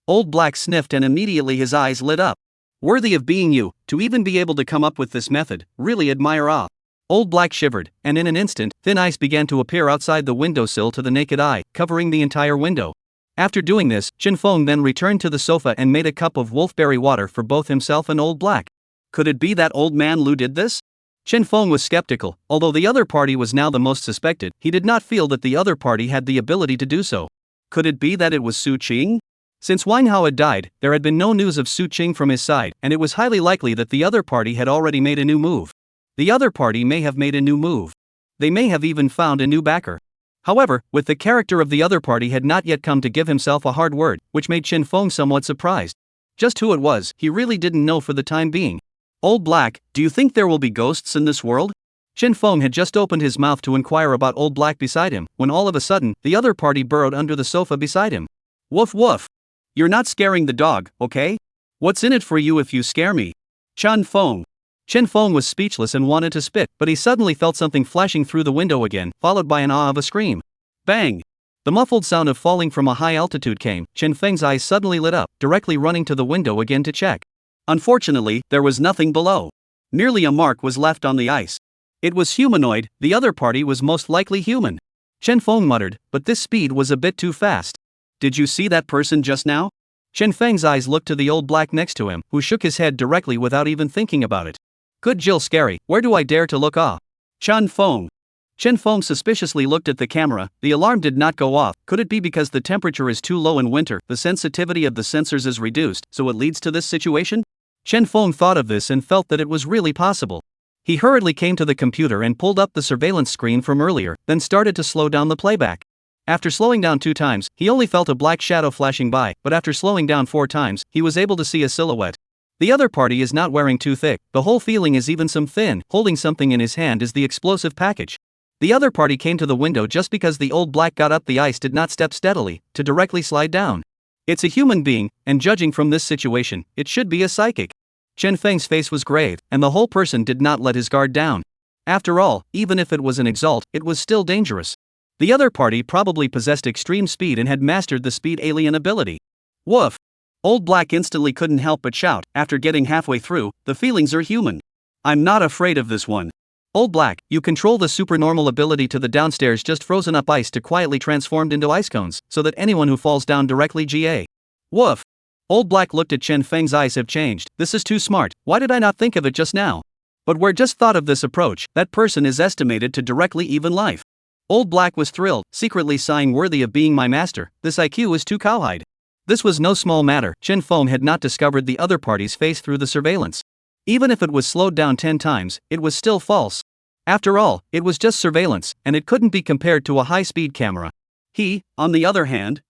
Old Black sniffed and immediately his eyes lit up. Worthy of being you, to even be able to come up with this method, really admire ah. Old Black shivered, and in an instant, thin ice began to appear outside the windowsill to the naked eye, covering the entire window. After doing this, Chen Feng then returned to the sofa and made a cup of wolfberry water for both himself and Old Black. Could it be that Old Man Lu did this? Chen Feng was skeptical, although the other party was now the most suspected, he did not feel that the other party had the ability to do so. Could it be that it was Su Qing? Since Weinhao had died, there had been no news of Su Qing from his side, and it was highly likely that the other party had already made a new move. The other party may have made a new move. They may have even found a new backer. However, with the character of the other party had not yet come to give himself a hard word, which made Chen Feng somewhat surprised. Just who it was, he really didn't know for the time being. Old Black, do you think there will be ghosts in this world? Chen Feng had just opened his mouth to inquire about Old Black beside him, when all of a sudden, the other party burrowed under the sofa beside him. Woof woof. You're not scaring the dog, okay? What's in it for you if you scare me? Chen Feng. Chen Feng was speechless and wanted to spit, but he suddenly felt something flashing through the window again, followed by an ah of a scream. Bang! The muffled sound of falling from a high altitude came. Chen Feng's eyes suddenly lit up, directly running to the window again to check. Unfortunately, there was nothing below. Merely a mark was left on the ice. It was humanoid, the other party was most likely human. Chen Feng muttered, but this speed was a bit too fast. Did you see that person just now? Chen Feng's eyes looked to the Old Black next to him, who shook his head directly without even thinking about it. Good Jill scary, where do I dare to look ah? Chen Feng. Chen Feng suspiciously looked at the camera, the alarm did not go off, could it be because the temperature is too low in winter, the sensitivity of the sensors is reduced, so it leads to this situation? Chen Feng thought of this and felt that it was really possible. He hurriedly came to the computer and pulled up the surveillance screen from earlier, then started to slow down the playback. After slowing down 2 times, he only felt a black shadow flashing by, but after slowing down 4 times, he was able to see a silhouette. The other party is not wearing too thick, the whole feeling is even some thin, holding something in his hand is the explosive package. The other party came to the window just because the Old Black got up the ice did not step steadily, to directly slide down. It's a human being, and judging from this situation, it should be a psychic. Chen Feng's face was grave, and the whole person did not let his guard down. After all, even if it was an exalt, it was still dangerous. The other party probably possessed extreme speed and had mastered the speed alien ability. Woof! Old Black instantly couldn't help but shout, after getting halfway through, the feelings are human. I'm not afraid of this one. Old Black, you control the supernormal ability to the downstairs just frozen up ice to quietly transformed into ice cones, so that anyone who falls down directly GA. Woof! Old Black looked at Chen Feng's eyes have changed. This is too smart, why did I not think of it just now? But where just thought of this approach, that person is estimated to directly even life. Old Black was thrilled, secretly sighing worthy of being my master, this IQ is too cowhide. This was no small matter, Chen Feng had not discovered the other party's face through the surveillance. Even if it was slowed down 10 times, it was still false. After all, it was just surveillance, and it couldn't be compared to a high-speed camera. He, on the other hand,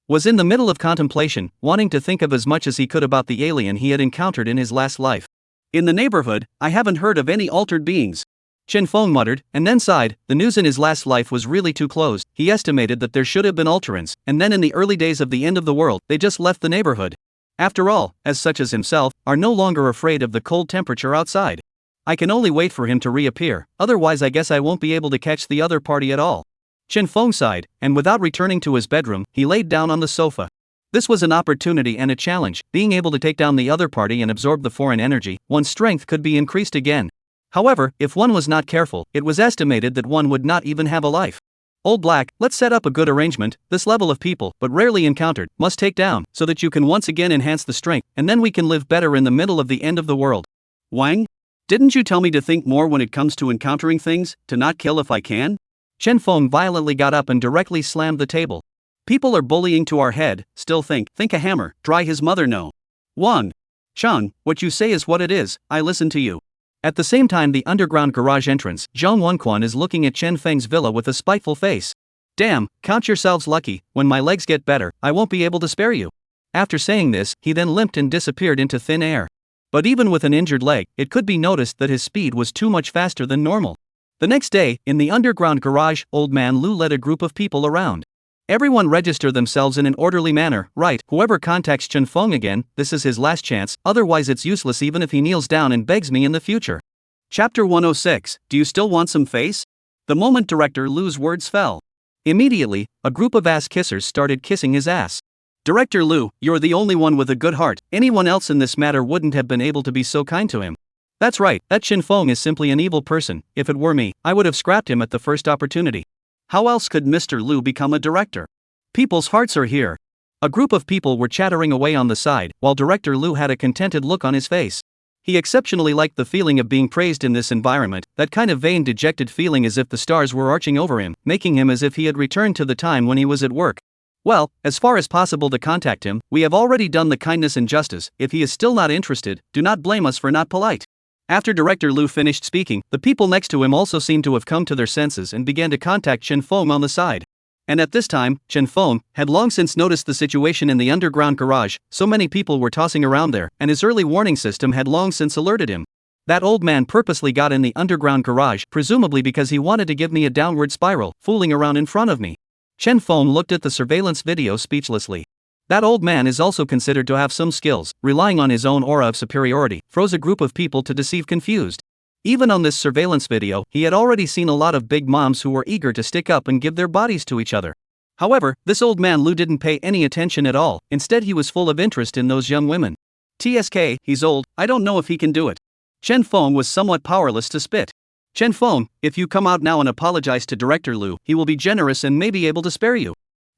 was in the middle of contemplation, wanting to think of as much as he could about the alien he had encountered in his last life. In the neighborhood, I haven't heard of any altered beings. Chen Feng muttered, and then sighed. The news in his last life was really too closed. He estimated that there should have been alterants, and then in the early days of the end of the world, they just left the neighborhood. After all, as such as himself, are no longer afraid of the cold temperature outside. I can only wait for him to reappear, otherwise I guess I won't be able to catch the other party at all. Chen Feng sighed, and without returning to his bedroom, he laid down on the sofa. This was an opportunity and a challenge, being able to take down the other party and absorb the foreign energy, one's strength could be increased again. However, if one was not careful, it was estimated that one would not even have a life. Old Black, let's set up a good arrangement. This level of people, but rarely encountered, must take down, so that you can once again enhance the strength, and then we can live better in the middle of the end of the world. Wang? Didn't you tell me to think more when it comes to encountering things, to not kill if I can? Chen Feng violently got up and directly slammed the table. People are bullying to our head, still think a hammer, dry his mother no. Wang. Chung, what you say is what it is, I listen to you. At the same time the underground garage entrance, Zhang Wenquan is looking at Chen Feng's villa with a spiteful face. Damn, count yourselves lucky, when my legs get better, I won't be able to spare you. After saying this, he then limped and disappeared into thin air. But even with an injured leg, it could be noticed that his speed was too much faster than normal. The next day, in the underground garage, Old Man Lu led a group of people around. Everyone register themselves in an orderly manner, right? Whoever contacts Chen Feng again, this is his last chance, otherwise it's useless even if he kneels down and begs me in the future. Chapter 106, Do you still want some face? The moment Director Lu's words fell. Immediately, a group of ass kissers started kissing his ass. Director Lu, you're the only one with a good heart, anyone else in this matter wouldn't have been able to be so kind to him. That's right, that Chen Feng is simply an evil person, if it were me, I would have scrapped him at the first opportunity. How else could Mr. Lu become a director? People's hearts are here. A group of people were chattering away on the side, while Director Lu had a contented look on his face. He exceptionally liked the feeling of being praised in this environment, that kind of vain dejected feeling as if the stars were arching over him, making him as if he had returned to the time when he was at work. Well, as far as possible to contact him, we have already done the kindness and justice, if he is still not interested, do not blame us for not polite. After Director Lu finished speaking, the people next to him also seemed to have come to their senses and began to contact Chen Feng on the side. And at this time, Chen Feng had long since noticed the situation in the underground garage, so many people were tossing around there, and his early warning system had long since alerted him. That old man purposely got in the underground garage, presumably because he wanted to give me a downward spiral, fooling around in front of me. Chen Feng looked at the surveillance video speechlessly. That old man is also considered to have some skills, relying on his own aura of superiority, froze a group of people to deceive confused. Even on this surveillance video, he had already seen a lot of big moms who were eager to stick up and give their bodies to each other. However, this old man Lu didn't pay any attention at all, instead he was full of interest in those young women. TSK, he's old, I don't know if he can do it. Chen Feng was somewhat powerless to spit. Chen Feng, if you come out now and apologize to Director Lu, he will be generous and may be able to spare you.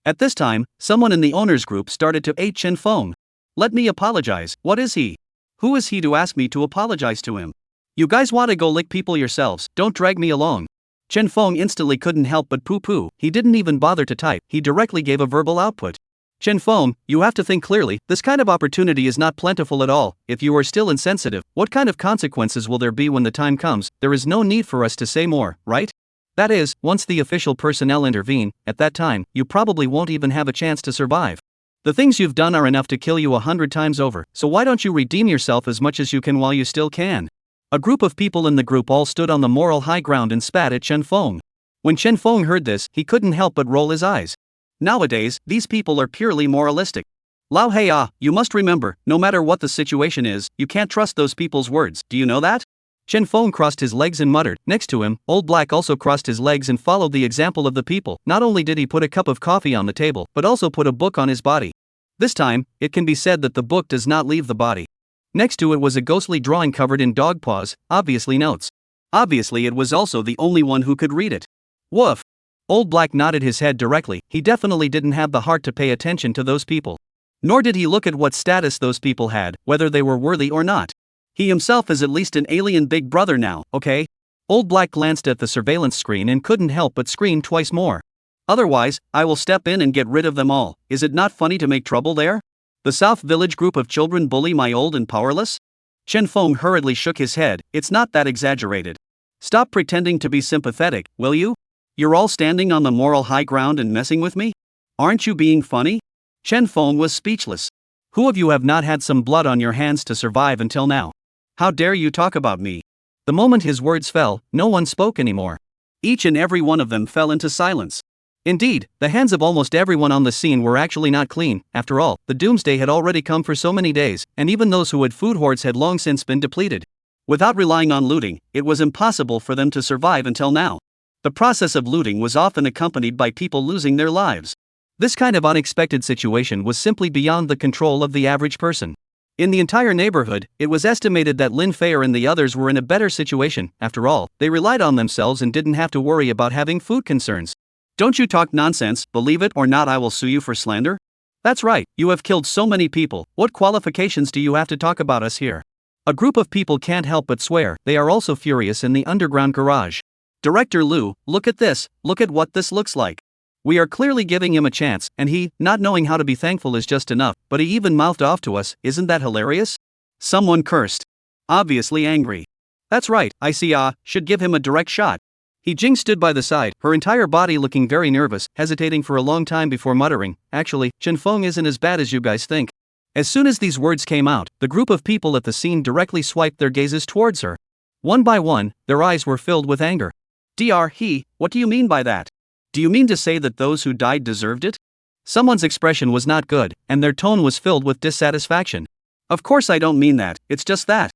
At this time, someone in the owner's group started to aid Chen Feng. Let me apologize, what is he? Who is he to ask me to apologize to him? You guys want to go lick people yourselves, don't drag me along. Chen Feng instantly couldn't help but poo-poo, he didn't even bother to type, he directly gave a verbal output. Chen Feng, you have to think clearly, this kind of opportunity is not plentiful at all, if you are still insensitive, what kind of consequences will there be when the time comes? There is no need for us to say more, right? That is, once the official personnel intervene, at that time, you probably won't even have a chance to survive. The things you've done are enough to kill you 100 times over, so why don't you redeem yourself as much as you can while you still can? A group of people in the group all stood on the moral high ground and spat at Chen Feng. When Chen Feng heard this, he couldn't help but roll his eyes. Nowadays, these people are purely moralistic. Lao Heya, you must remember, no matter what the situation is, you can't trust those people's words, do you know that? Chen Feng crossed his legs and muttered. Next to him, Old Black also crossed his legs and followed the example of the people. Not only did he put a cup of coffee on the table, but also put a book on his body. This time, it can be said that the book does not leave the body. Next to it was a ghostly drawing covered in dog paws, obviously notes. Obviously it was also the only one who could read it. Woof! Old Black nodded his head directly, he definitely didn't have the heart to pay attention to those people. Nor did he look at what status those people had, whether they were worthy or not. He himself is at least an alien big brother now, okay? Old Black glanced at the surveillance screen and couldn't help but scream twice more. Otherwise, I will step in and get rid of them all. Is it not funny to make trouble there? The South Village group of children bully my old and powerless? Chen Feng hurriedly shook his head. It's not that exaggerated. Stop pretending to be sympathetic, will you? You're all standing on the moral high ground and messing with me? Aren't you being funny? Chen Feng was speechless. Who of you have not had some blood on your hands to survive until now? How dare you talk about me? The moment his words fell, no one spoke anymore. Each and every one of them fell into silence. Indeed, the hands of almost everyone on the scene were actually not clean. After all, the doomsday had already come for so many days, and even those who had food hoards had long since been depleted. Without relying on looting, it was impossible for them to survive until now. The process of looting was often accompanied by people losing their lives. This kind of unexpected situation was simply beyond the control of the average person. In the entire neighborhood, it was estimated that Lin Feier and the others were in a better situation. After all, they relied on themselves and didn't have to worry about having food concerns. Don't you talk nonsense, believe it or not I will sue you for slander? That's right, you have killed so many people, what qualifications do you have to talk about us here? A group of people can't help but swear. They are also furious in the underground garage. Director Liu, look at this, look at what this looks like. We are clearly giving him a chance, and he, not knowing how to be thankful is just enough, but he even mouthed off to us. Isn't that hilarious? Someone cursed. Obviously angry. That's right, I see. Should give him a direct shot. He Jing stood by the side, her entire body looking very nervous, hesitating for a long time before muttering, actually, Chen Feng isn't as bad as you guys think. As soon as these words came out, the group of people at the scene directly swiped their gazes towards her. One by one, their eyes were filled with anger. What do you mean by that? Do you mean to say that those who died deserved it? Someone's expression was not good, and their tone was filled with dissatisfaction. Of course I don't mean that, it's just that.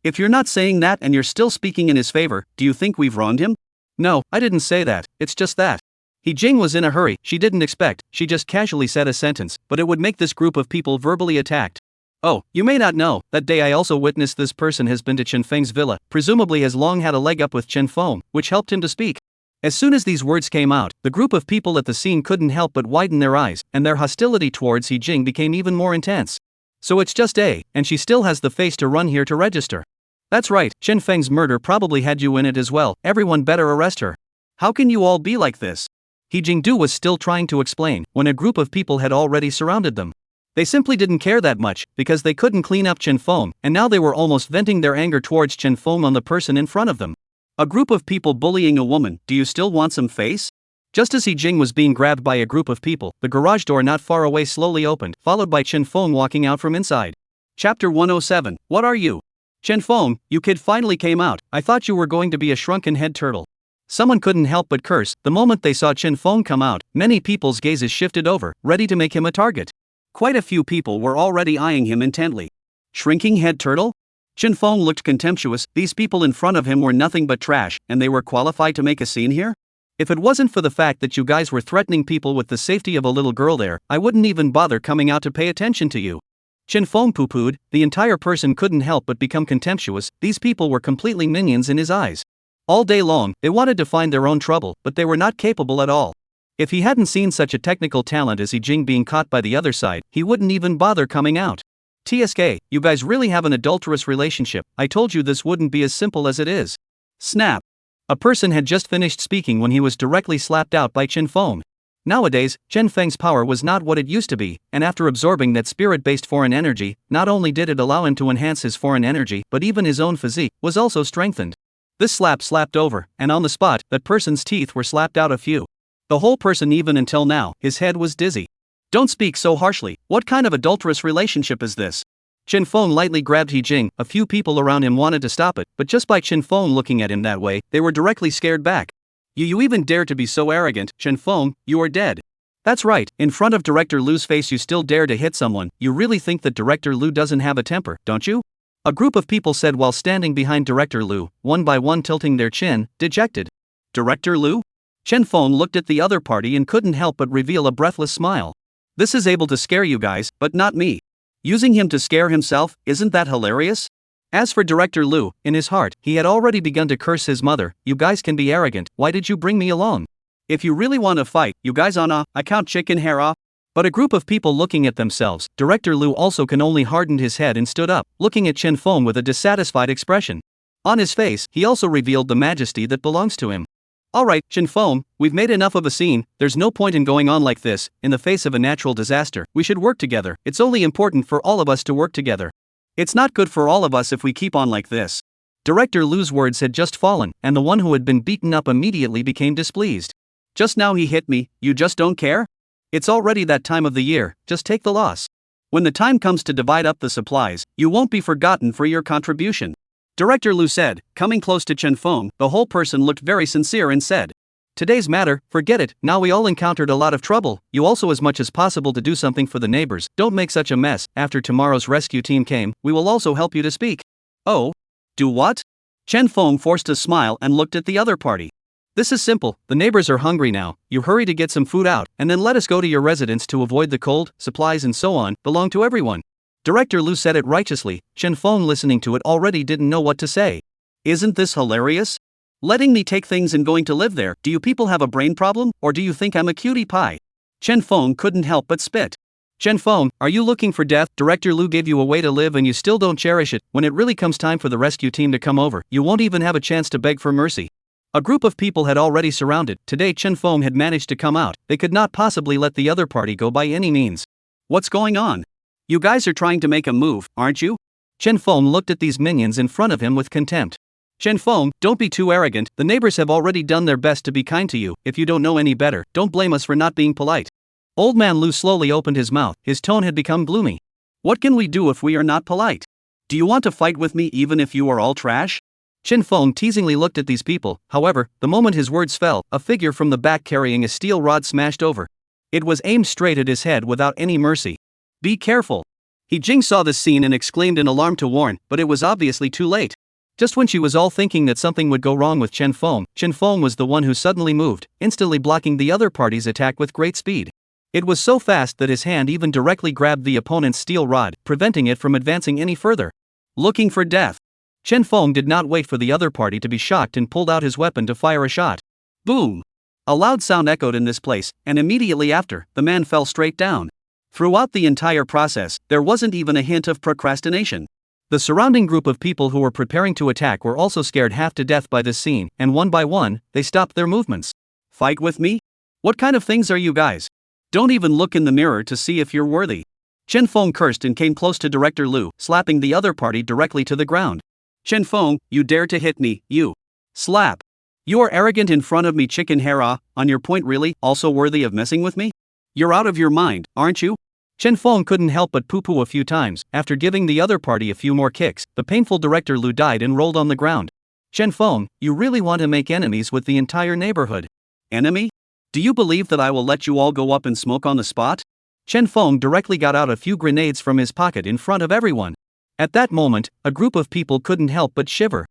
If you're not saying that and you're still speaking in his favor, do you think we've wronged him? No, I didn't say that, it's just that. He Jing was in a hurry, she didn't expect, she just casually said a sentence, but it would make this group of people verbally attacked. Oh, you may not know, that day I also witnessed this person has been to Chen Feng's villa, presumably has long had a leg up with Chen Feng, which helped him to speak. As soon as these words came out, the group of people at the scene couldn't help but widen their eyes, and their hostility towards He Jing became even more intense. So it's just and she still has the face to run here to register. That's right, Chen Feng's murder probably had you in it as well, everyone better arrest her. How can you all be like this? He Jingdu was still trying to explain, when a group of people had already surrounded them. They simply didn't care that much, because they couldn't clean up Chen Feng, and now they were almost venting their anger towards Chen Feng on the person in front of them. A group of people bullying a woman, do you still want some face? Just as He Jing was being grabbed by a group of people, the garage door not far away slowly opened, followed by Chen Feng walking out from inside. Chapter 107, What are you? Chen Feng, you kid finally came out, I thought you were going to be a shrunken head turtle. Someone couldn't help but curse. The moment they saw Chen Feng come out, many people's gazes shifted over, ready to make him a target. Quite a few people were already eyeing him intently. Shrinking head turtle? Chen Feng looked contemptuous. These people in front of him were nothing but trash, and they were qualified to make a scene here? If it wasn't for the fact that you guys were threatening people with the safety of a little girl there, I wouldn't even bother coming out to pay attention to you. Chen Feng pooh-poohed. The entire person couldn't help but become contemptuous. These people were completely minions in his eyes. All day long, they wanted to find their own trouble, but they were not capable at all. If he hadn't seen such a technical talent as He Jing being caught by the other side, he wouldn't even bother coming out. TSK, you guys really have an adulterous relationship. I told you this wouldn't be as simple as it is. Snap. A person had just finished speaking when he was directly slapped out by Chen Feng. Nowadays, Chen Feng's power was not what it used to be, and after absorbing that spirit-based foreign energy, not only did it allow him to enhance his foreign energy, but even his own physique was also strengthened. This slap slapped over, and on the spot, that person's teeth were slapped out a few. The whole person, even until now, his head was dizzy. Don't speak so harshly, what kind of adulterous relationship is this? Chen Feng lightly grabbed He Jing. A few people around him wanted to stop it, but just by Chen Feng looking at him that way, they were directly scared back. You even dare to be so arrogant, Chen Feng, you are dead. That's right, in front of Director Liu's face you still dare to hit someone. You really think that Director Liu doesn't have a temper, don't you? A group of people said while standing behind Director Liu, one by one tilting their chin, dejected. Director Liu? Chen Feng looked at the other party and couldn't help but reveal a breathless smile. This is able to scare you guys, but not me. Using him to scare himself, isn't that hilarious? As for Director Liu, in his heart, he had already begun to curse his mother. You guys can be arrogant, why did you bring me along? If you really want to fight, you guys I count chicken hair off. But a group of people looking at themselves, Director Lu also can only hardened his head and stood up, looking at Chen Feng with a dissatisfied expression. On his face, he also revealed the majesty that belongs to him. Alright, Chen Feng, we've made enough of a scene, there's no point in going on like this, in the face of a natural disaster, we should work together, it's only important for all of us to work together. It's not good for all of us if we keep on like this. Director Lu's words had just fallen, and the one who had been beaten up immediately became displeased. Just now he hit me, you just don't care? It's already that time of the year, just take the loss. When the time comes to divide up the supplies, you won't be forgotten for your contribution. Director Lu said, coming close to Chen Feng, the whole person looked very sincere and said, today's matter, forget it, now we all encountered a lot of trouble, you also as much as possible to do something for the neighbors, don't make such a mess, after tomorrow's rescue team came, we will also help you to speak. Oh? Do what? Chen Feng forced a smile and looked at the other party. This is simple, the neighbors are hungry now, you hurry to get some food out, and then let us go to your residence to avoid the cold, supplies and so on, belong to everyone. Director Lu said it righteously, Chen Feng listening to it already didn't know what to say. Isn't this hilarious? Letting me take things and going to live there, do you people have a brain problem, or do you think I'm a cutie pie? Chen Feng couldn't help but spit. Chen Feng, are you looking for death? Director Lu gave you a way to live and you still don't cherish it, when it really comes time for the rescue team to come over, you won't even have a chance to beg for mercy. A group of people had already surrounded, today Chen Feng had managed to come out, they could not possibly let the other party go by any means. What's going on? You guys are trying to make a move, aren't you? Chen Feng looked at these minions in front of him with contempt. Chen Feng, don't be too arrogant, the neighbors have already done their best to be kind to you, if you don't know any better, don't blame us for not being polite. Old man Lu slowly opened his mouth, his tone had become gloomy. What can we do if we are not polite? Do you want to fight with me even if you are all trash? Chen Feng teasingly looked at these people, however, the moment his words fell, a figure from the back carrying a steel rod smashed over. It was aimed straight at his head without any mercy. Be careful. He Jing saw this scene and exclaimed in alarm to warn, but it was obviously too late. Just when she was all thinking that something would go wrong with Chen Feng was the one who suddenly moved, instantly blocking the other party's attack with great speed. It was so fast that his hand even directly grabbed the opponent's steel rod, preventing it from advancing any further. Looking for death. Chen Feng did not wait for the other party to be shocked and pulled out his weapon to fire a shot. Boom! A loud sound echoed in this place, and immediately after, the man fell straight down. Throughout the entire process, there wasn't even a hint of procrastination. The surrounding group of people who were preparing to attack were also scared half to death by this scene, and one by one, they stopped their movements. Fight with me? What kind of things are you guys? Don't even look in the mirror to see if you're worthy. Chen Feng cursed and came close to Director Lu, slapping the other party directly to the ground. Chen Feng, you dare to hit me, you. Slap. You are arrogant in front of me, chicken hair ah, on your point really, also worthy of messing with me? You're out of your mind, aren't you? Chen Feng couldn't help but poo-poo a few times, after giving the other party a few more kicks, the painful Director Lu died and rolled on the ground. Chen Feng, you really want to make enemies with the entire neighborhood. Enemy? Do you believe that I will let you all go up in smoke on the spot? Chen Feng directly got out a few grenades from his pocket in front of everyone. At that moment, a group of people couldn't help but shiver.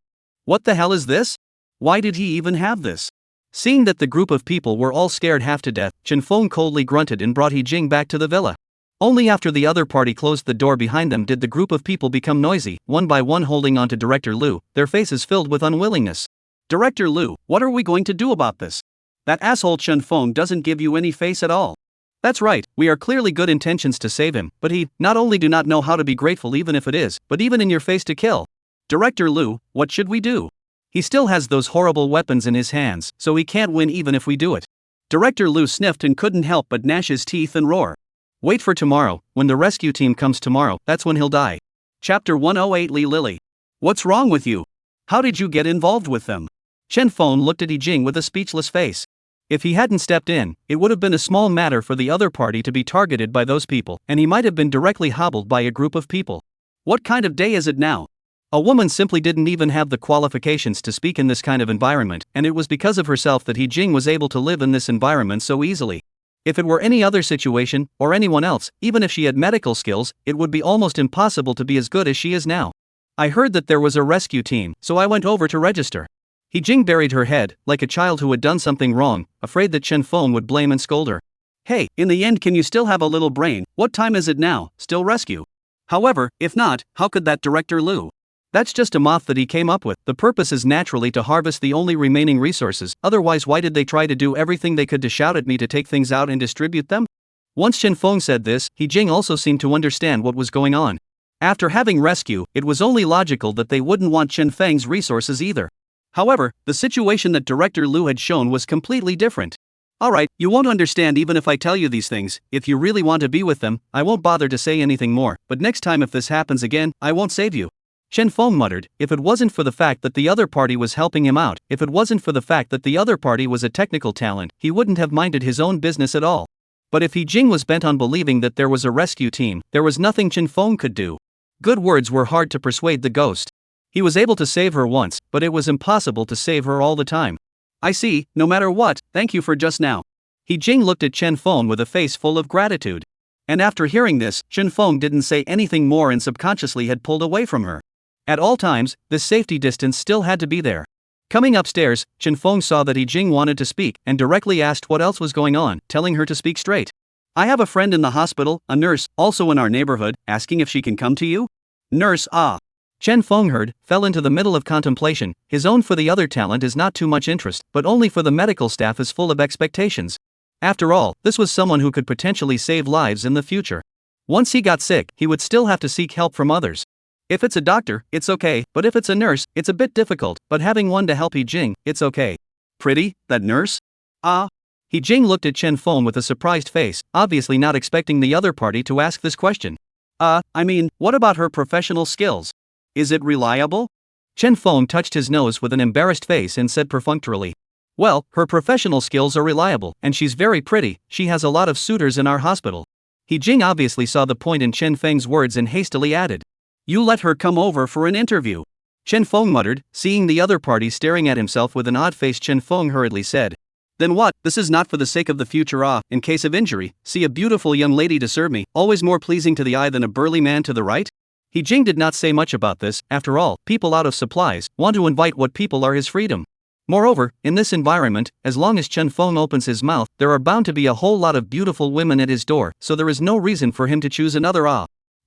What the hell is this? Why did he even have this? Seeing that the group of people were all scared half to death, Chen Feng coldly grunted and brought He Jing back to the villa. Only after the other party closed the door behind them did the group of people become noisy, one by one holding on to Director Lu, their faces filled with unwillingness. Director Lu, what are we going to do about this? That asshole Chen Feng doesn't give you any face at all. That's right, we are clearly good intentions to save him, but he, not only do not know how to be grateful even if it is, but even in your face to kill. Director Lu, what should we do? He still has those horrible weapons in his hands, so he can't win even if we do it. Director Lu sniffed and couldn't help but gnash his teeth and roar. Wait for tomorrow, when the rescue team comes tomorrow, that's when he'll die. Chapter 108 Li Lily. What's wrong with you? How did you get involved with them? Chen Feng looked at He Jing with a speechless face. If he hadn't stepped in, it would have been a small matter for the other party to be targeted by those people, and he might have been directly hobbled by a group of people. What kind of day is it now? A woman simply didn't even have the qualifications to speak in this kind of environment, and it was because of herself that He Jing was able to live in this environment so easily. If it were any other situation, or anyone else, even if she had medical skills, it would be almost impossible to be as good as she is now. I heard that there was a rescue team, so I went over to register. He Jing buried her head, like a child who had done something wrong, afraid that Chen Feng would blame and scold her. Hey, in the end can you still have a little brain? What time is it now? Still rescue? However, if not, how could that Director Lu? That's just a moth that he came up with. The purpose is naturally to harvest the only remaining resources, otherwise why did they try to do everything they could to shout at me to take things out and distribute them? Once Chen Feng said this, He Jing also seemed to understand what was going on. After having rescue, it was only logical that they wouldn't want Chen Feng's resources either. However, the situation that Director Lu had shown was completely different. Alright, you won't understand even if I tell you these things. If you really want to be with them, I won't bother to say anything more, but next time if this happens again, I won't save you. Chen Feng muttered, if it wasn't for the fact that the other party was helping him out, if it wasn't for the fact that the other party was a technical talent, he wouldn't have minded his own business at all. But if He Jing was bent on believing that there was a rescue team, there was nothing Chen Feng could do. Good words were hard to persuade the ghost. He was able to save her once, but it was impossible to save her all the time. I see, no matter what, thank you for just now. He Jing looked at Chen Feng with a face full of gratitude. And after hearing this, Chen Feng didn't say anything more and subconsciously had pulled away from her. At all times, this safety distance still had to be there. Coming upstairs, Chen Feng saw that He Jing wanted to speak and directly asked what else was going on, telling her to speak straight. I have a friend in the hospital, a nurse, also in our neighborhood, asking if she can come to you? Nurse, ah. Chen Feng heard, fell into the middle of contemplation. His own for the other talent is not too much interest, but only for the medical staff is full of expectations. After all, this was someone who could potentially save lives in the future. Once he got sick, he would still have to seek help from others. If it's a doctor, it's okay, but if it's a nurse, it's a bit difficult, but having one to help He Jing, it's okay. Pretty, that nurse? Ah. He Jing looked at Chen Feng with a surprised face, obviously not expecting the other party to ask this question. I mean, what about her professional skills? Is it reliable? Chen Feng touched his nose with an embarrassed face and said perfunctorily. Well, her professional skills are reliable, and she's very pretty, she has a lot of suitors in our hospital. He Jing obviously saw the point in Chen Feng's words and hastily added. You let her come over for an interview. Chen Feng muttered, seeing the other party staring at himself with an odd face. Chen Feng hurriedly said. Then what, this is not for the sake of the future in case of injury, see a beautiful young lady to serve me, always more pleasing to the eye than a burly man to the right? He Jing did not say much about this, after all, people out of supplies, want to invite what people are his freedom. Moreover, in this environment, as long as Chen Feng opens his mouth, there are bound to be a whole lot of beautiful women at his door, so there is no reason for him to choose another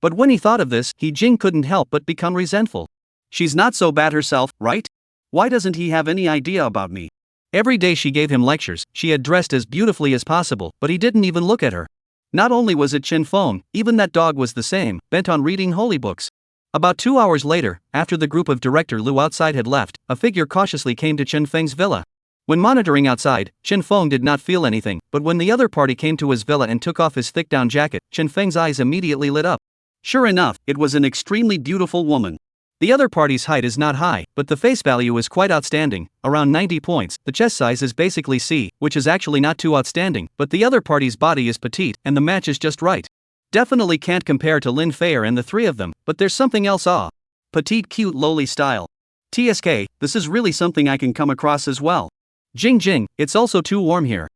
But when he thought of this, He Jing couldn't help but become resentful. She's not so bad herself, right? Why doesn't he have any idea about me? Every day she gave him lectures, she had dressed as beautifully as possible, but he didn't even look at her. Not only was it Chen Feng, even that dog was the same, bent on reading holy books. About 2 hours later, after the group of Director Lu outside had left, a figure cautiously came to Chen Feng's villa. When monitoring outside, Chen Feng did not feel anything, but when the other party came to his villa and took off his thick down jacket, Chen Feng's eyes immediately lit up. Sure enough, it was an extremely beautiful woman. The other party's height is not high, but the face value is quite outstanding, around 90 points. The chest size is basically C, which is actually not too outstanding, but the other party's body is petite, and the match is just right. Definitely can't compare to Lin Feier and the three of them, but there's something else petite cute lowly style. TSK, this is really something I can come across as well. Jing, it's also too warm here.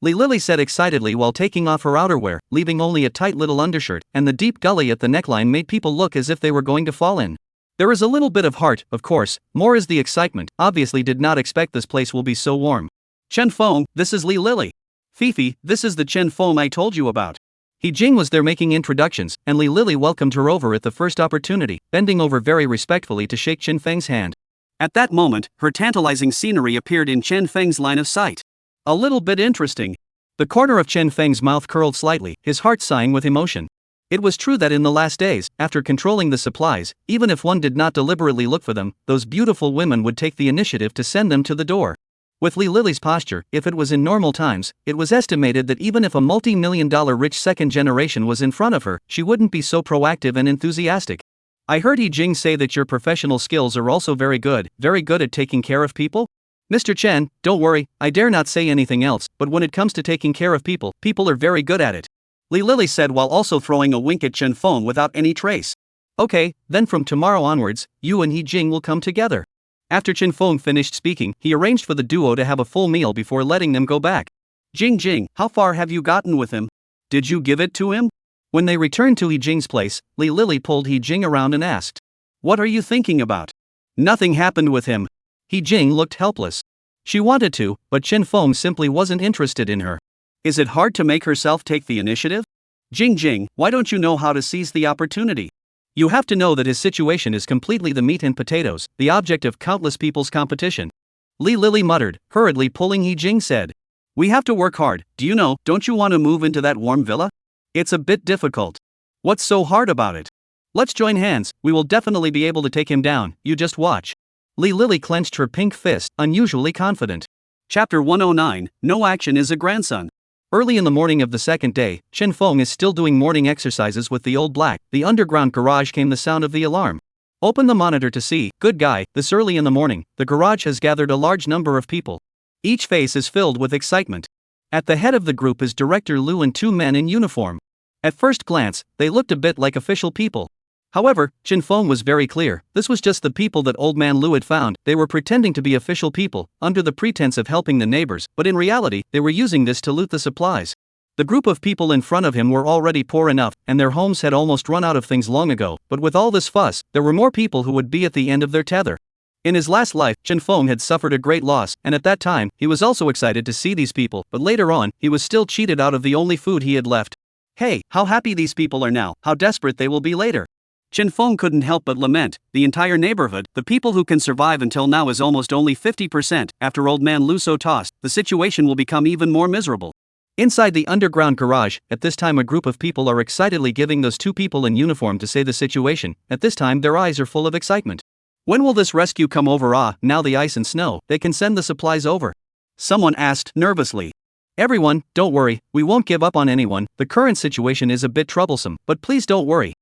Li Lily said excitedly while taking off her outerwear, leaving only a tight little undershirt, and the deep gully at the neckline made people look as if they were going to fall in. There is a little bit of heart, of course, more is the excitement, obviously did not expect this place will be so warm. Chen Feng, this is Li Lily. Fifi, this is the Chen Feng I told you about. He Jing was there making introductions, and Li Lily welcomed her over at the first opportunity, bending over very respectfully to shake Chen Feng's hand. At that moment, her tantalizing scenery appeared in Chen Feng's line of sight. A little bit interesting. The corner of Chen Feng's mouth curled slightly, his heart sighing with emotion. It was true that in the last days, after controlling the supplies, even if one did not deliberately look for them, those beautiful women would take the initiative to send them to the door. With Li Lily's posture, if it was in normal times, it was estimated that even if a multi-million-dollar rich second generation was in front of her, she wouldn't be so proactive and enthusiastic. I heard He Jing say that your professional skills are also very good at taking care of people? Mr. Chen, don't worry, I dare not say anything else, but when it comes to taking care of people, people are very good at it. Li Lily said while also throwing a wink at Chen Feng without any trace. Okay, then from tomorrow onwards, you and He Jing will come together. After Chen Feng finished speaking, he arranged for the duo to have a full meal before letting them go back. Jing, how far have you gotten with him? Did you give it to him? When they returned to He Jing's place, Li Lily pulled He Jing around and asked. What are you thinking about? Nothing happened with him. He Jing looked helpless. She wanted to, but Chen Feng simply wasn't interested in her. Is it hard to make herself take the initiative? Jing, why don't you know how to seize the opportunity? You have to know that his situation is completely the meat and potatoes, the object of countless people's competition. Li Lily muttered, hurriedly pulling He Jing said. We have to work hard, do you know, don't you want to move into that warm villa? It's a bit difficult. What's so hard about it? Let's join hands, we will definitely be able to take him down, you just watch. Li Lily clenched her pink fist, unusually confident. Chapter 109, No Action is a Grandson. Early in the morning of the second day, Chen Feng is still doing morning exercises with the old black. The underground garage came the sound of the alarm. Open the monitor to see, good guy, this early in the morning, the garage has gathered a large number of people. Each face is filled with excitement. At the head of the group is Director Lu and two men in uniform. At first glance, they looked a bit like official people. However, Chen Feng was very clear, this was just the people that old man Lu had found. They were pretending to be official people, under the pretense of helping the neighbors, but in reality, they were using this to loot the supplies. The group of people in front of him were already poor enough, and their homes had almost run out of things long ago, but with all this fuss, there were more people who would be at the end of their tether. In his last life, Chen Feng had suffered a great loss, and at that time, he was also excited to see these people, but later on, he was still cheated out of the only food he had left. Hey, how happy these people are now, how desperate they will be later. Chen Feng couldn't help but lament, the entire neighborhood, the people who can survive until now is almost only 50%, after old man Lu so tossed, the situation will become even more miserable. Inside the underground garage, at this time a group of people are excitedly giving those two people in uniform to say the situation. At this time their eyes are full of excitement. When will this rescue come over? Now the ice and snow, they can send the supplies over. Someone asked nervously. Everyone, don't worry, we won't give up on anyone, the current situation is a bit troublesome, but please don't worry.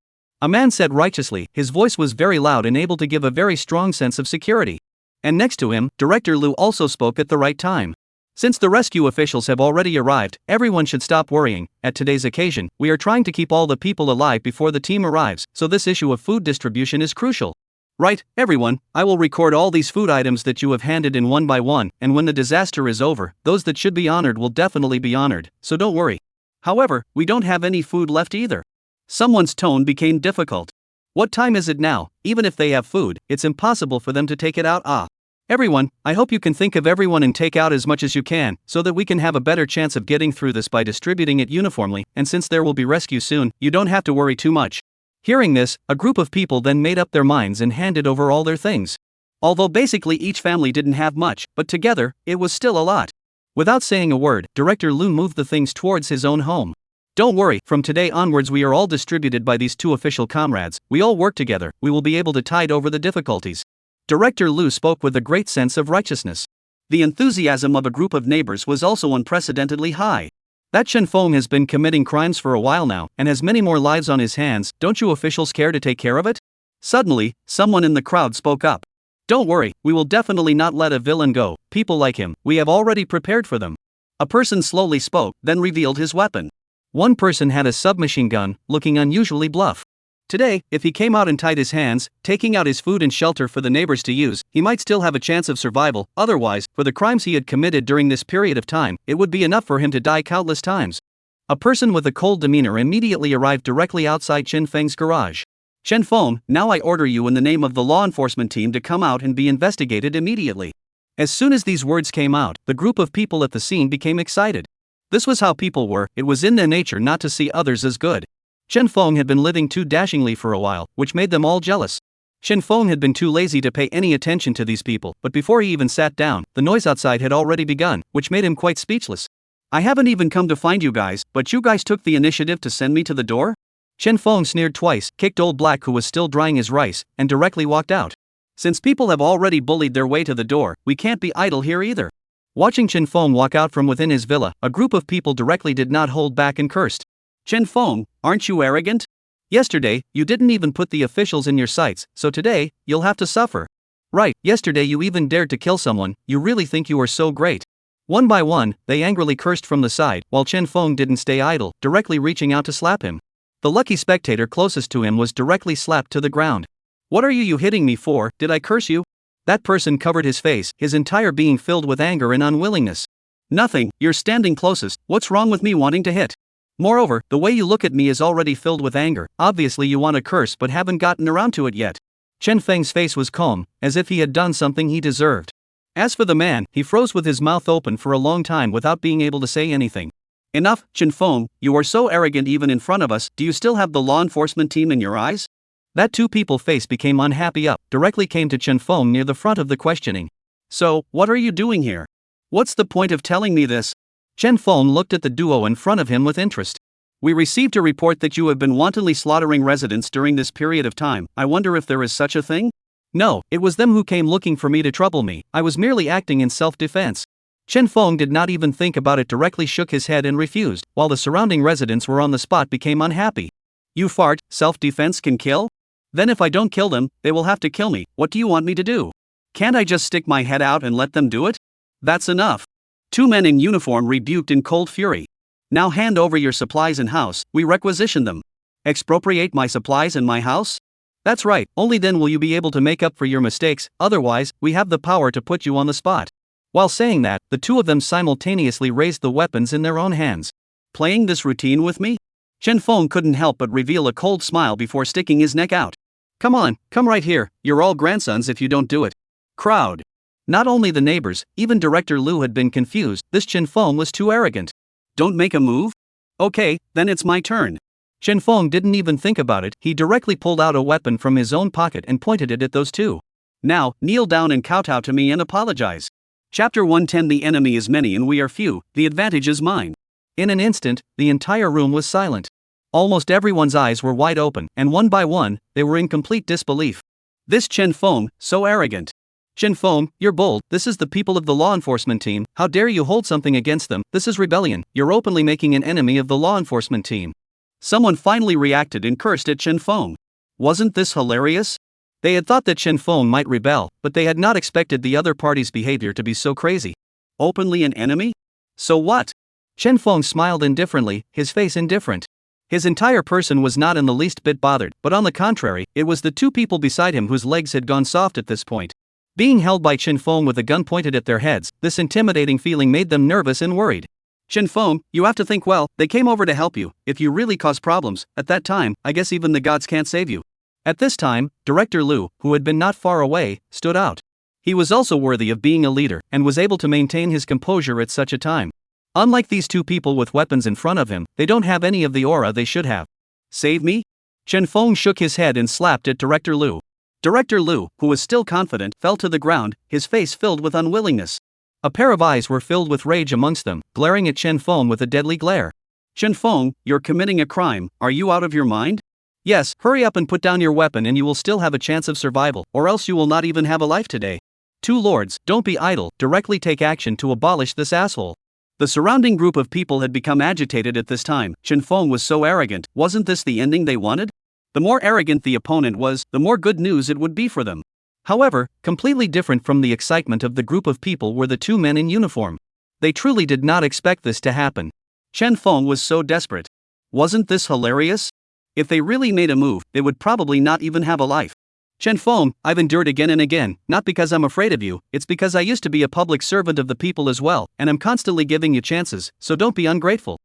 A man said righteously, his voice was very loud and able to give a very strong sense of security. And next to him, Director Lu also spoke at the right time. Since the rescue officials have already arrived, everyone should stop worrying. At today's occasion, we are trying to keep all the people alive before the team arrives, so this issue of food distribution is crucial. Right, everyone, I will record all these food items that you have handed in one by one, and when the disaster is over, those that should be honored will definitely be honored, so don't worry. However, we don't have any food left either. Someone's tone became difficult. What time is it now? Even if they have food, it's impossible for them to take it out. Everyone, I hope you can think of everyone and take out as much as you can, so that we can have a better chance of getting through this by distributing it uniformly, and since there will be rescue soon, you don't have to worry too much. Hearing this, a group of people then made up their minds and handed over all their things. Although basically each family didn't have much, but together, it was still a lot. Without saying a word, Director Lu moved the things towards his own home. Don't worry, from today onwards we are all distributed by these two official comrades, we all work together, we will be able to tide over the difficulties. Director Lu spoke with a great sense of righteousness. The enthusiasm of a group of neighbors was also unprecedentedly high. That Chen Feng has been committing crimes for a while now, and has many more lives on his hands, don't you officials care to take care of it? Suddenly, someone in the crowd spoke up. Don't worry, we will definitely not let a villain go, people like him, we have already prepared for them. A person slowly spoke, then revealed his weapon. One person had a submachine gun, looking unusually bluff. Today, if he came out and tied his hands, taking out his food and shelter for the neighbors to use, he might still have a chance of survival, otherwise, for the crimes he had committed during this period of time, it would be enough for him to die countless times. A person with a cold demeanor immediately arrived directly outside Chen Feng's garage. Chen Feng, now I order you in the name of the law enforcement team to come out and be investigated immediately. As soon as these words came out, the group of people at the scene became excited. This was how people were, it was in their nature not to see others as good. Chen Feng had been living too dashingly for a while, which made them all jealous. Chen Feng had been too lazy to pay any attention to these people, but before he even sat down, the noise outside had already begun, which made him quite speechless. I haven't even come to find you guys, but you guys took the initiative to send me to the door? Chen Feng sneered twice, kicked old Black who was still drying his rice, and directly walked out. Since people have already bullied their way to the door, we can't be idle here either. Watching Chen Feng walk out from within his villa, a group of people directly did not hold back and cursed. Chen Feng, aren't you arrogant? Yesterday, you didn't even put the officials in your sights, so today, you'll have to suffer. Right, yesterday you even dared to kill someone, you really think you are so great. One by one, they angrily cursed from the side, while Chen Feng didn't stay idle, directly reaching out to slap him. The lucky spectator closest to him was directly slapped to the ground. What are you hitting me for, did I curse you? That person covered his face, his entire being filled with anger and unwillingness. Nothing, you're standing closest, what's wrong with me wanting to hit? Moreover, the way you look at me is already filled with anger, obviously you want to curse but haven't gotten around to it yet. Chen Feng's face was calm, as if he had done something he deserved. As for the man, he froze with his mouth open for a long time without being able to say anything. Enough, Chen Feng, you are so arrogant even in front of us, do you still have the law enforcement team in your eyes? That two people face became unhappy directly came to Chen Feng near the front of the questioning. So, what are you doing here? What's the point of telling me this? Chen Feng looked at the duo in front of him with interest. We received a report that you have been wantonly slaughtering residents during this period of time. I wonder if there is such a thing? No, it was them who came looking for me to trouble me. I was merely acting in self-defense. Chen Feng did not even think about it, directly shook his head and refused, while the surrounding residents were on the spot became unhappy. You fart, self-defense can kill? Then if I don't kill them, they will have to kill me. What do you want me to do? Can't I just stick my head out and let them do it? That's enough. Two men in uniform rebuked in cold fury. Now hand over your supplies and house, we requisition them. Expropriate my supplies and my house? That's right, only then will you be able to make up for your mistakes, otherwise, we have the power to put you on the spot. While saying that, the two of them simultaneously raised the weapons in their own hands. Playing this routine with me? Chen Feng couldn't help but reveal a cold smile before sticking his neck out. Come on, come right here, you're all grandsons if you don't do it. Crowd. Not only the neighbors, even Director Liu had been confused. This Chen Feng was too arrogant. Don't make a move? Okay, then it's my turn. Chen Feng didn't even think about it, he directly pulled out a weapon from his own pocket and pointed it at those two. Now, kneel down and kowtow to me and apologize. Chapter 110. The enemy is many and we are few, the advantage is mine. In an instant, the entire room was silent. Almost everyone's eyes were wide open, and one by one, they were in complete disbelief. This Chen Feng, so arrogant. Chen Feng, you're bold, this is the people of the law enforcement team, how dare you hold something against them, this is rebellion, you're openly making an enemy of the law enforcement team. Someone finally reacted and cursed at Chen Feng. Wasn't this hilarious? They had thought that Chen Feng might rebel, but they had not expected the other party's behavior to be so crazy. Openly an enemy? So what? Chen Feng smiled indifferently, his face indifferent. His entire person was not in the least bit bothered, but on the contrary, it was the two people beside him whose legs had gone soft at this point. Being held by Chen Feng with a gun pointed at their heads, this intimidating feeling made them nervous and worried. Chen Feng, you have to think well, they came over to help you. If you really cause problems, at that time, I guess even the gods can't save you. At this time, Director Liu, who had been not far away, stood out. He was also worthy of being a leader, and was able to maintain his composure at such a time. Unlike these two people with weapons in front of him, they don't have any of the aura they should have. Save me? Chen Feng shook his head and slapped at Director Liu. Director Liu, who was still confident, fell to the ground, his face filled with unwillingness. A pair of eyes were filled with rage amongst them, glaring at Chen Feng with a deadly glare. Chen Feng, you're committing a crime, are you out of your mind? Yes, hurry up and put down your weapon and you will still have a chance of survival, or else you will not even have a life today. Two lords, don't be idle, directly take action to abolish this asshole. The surrounding group of people had become agitated at this time. Chen Feng was so arrogant, wasn't this the ending they wanted? The more arrogant the opponent was, the more good news it would be for them. However, completely different from the excitement of the group of people were the two men in uniform. They truly did not expect this to happen. Chen Feng was so desperate. Wasn't this hilarious? If they really made a move, they would probably not even have a life. Chen Feng, I've endured again and again, not because I'm afraid of you, it's because I used to be a public servant of the people as well, and I'm constantly giving you chances, so don't be ungrateful.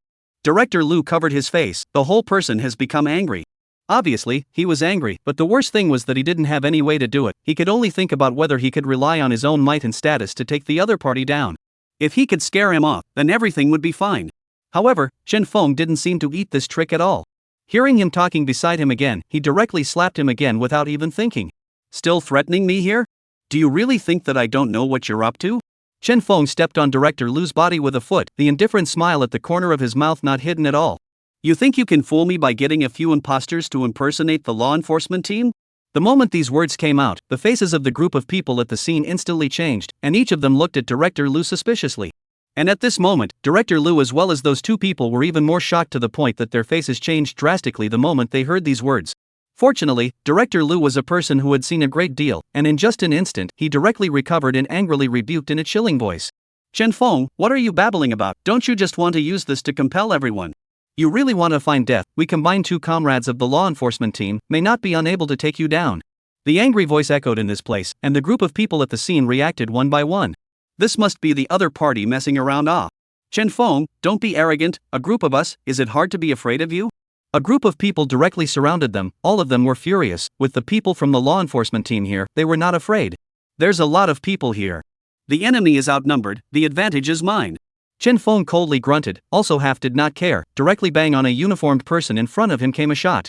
Director Liu covered his face, the whole person has become angry. Obviously, he was angry, but the worst thing was that he didn't have any way to do it, he could only think about whether he could rely on his own might and status to take the other party down. If he could scare him off, then everything would be fine. However, Chen Feng didn't seem to eat this trick at all. Hearing him talking beside him again, he directly slapped him again without even thinking. Still threatening me here? Do you really think that I don't know what you're up to? Chen Feng stepped on Director Liu's body with a foot, the indifferent smile at the corner of his mouth not hidden at all. You think you can fool me by getting a few imposters to impersonate the law enforcement team? The moment these words came out, the faces of the group of people at the scene instantly changed, and each of them looked at Director Liu suspiciously. And at this moment, Director Liu as well as those two people were even more shocked to the point that their faces changed drastically the moment they heard these words. Fortunately, Director Liu was a person who had seen a great deal, and in just an instant, he directly recovered and angrily rebuked in a chilling voice. Chen Feng, what are you babbling about? Don't you just want to use this to compel everyone? You really want to find death? We combined two comrades of the law enforcement team, may not be unable to take you down. The angry voice echoed in this place, and the group of people at the scene reacted one by one. This must be the other party messing around. Chen Feng, don't be arrogant, a group of us, is it hard to be afraid of you? A group of people directly surrounded them, all of them were furious, with the people from the law enforcement team here, they were not afraid. There's a lot of people here. The enemy is outnumbered, the advantage is mine. Chen Feng coldly grunted, also half did not care, directly bang on a uniformed person in front of him came a shot.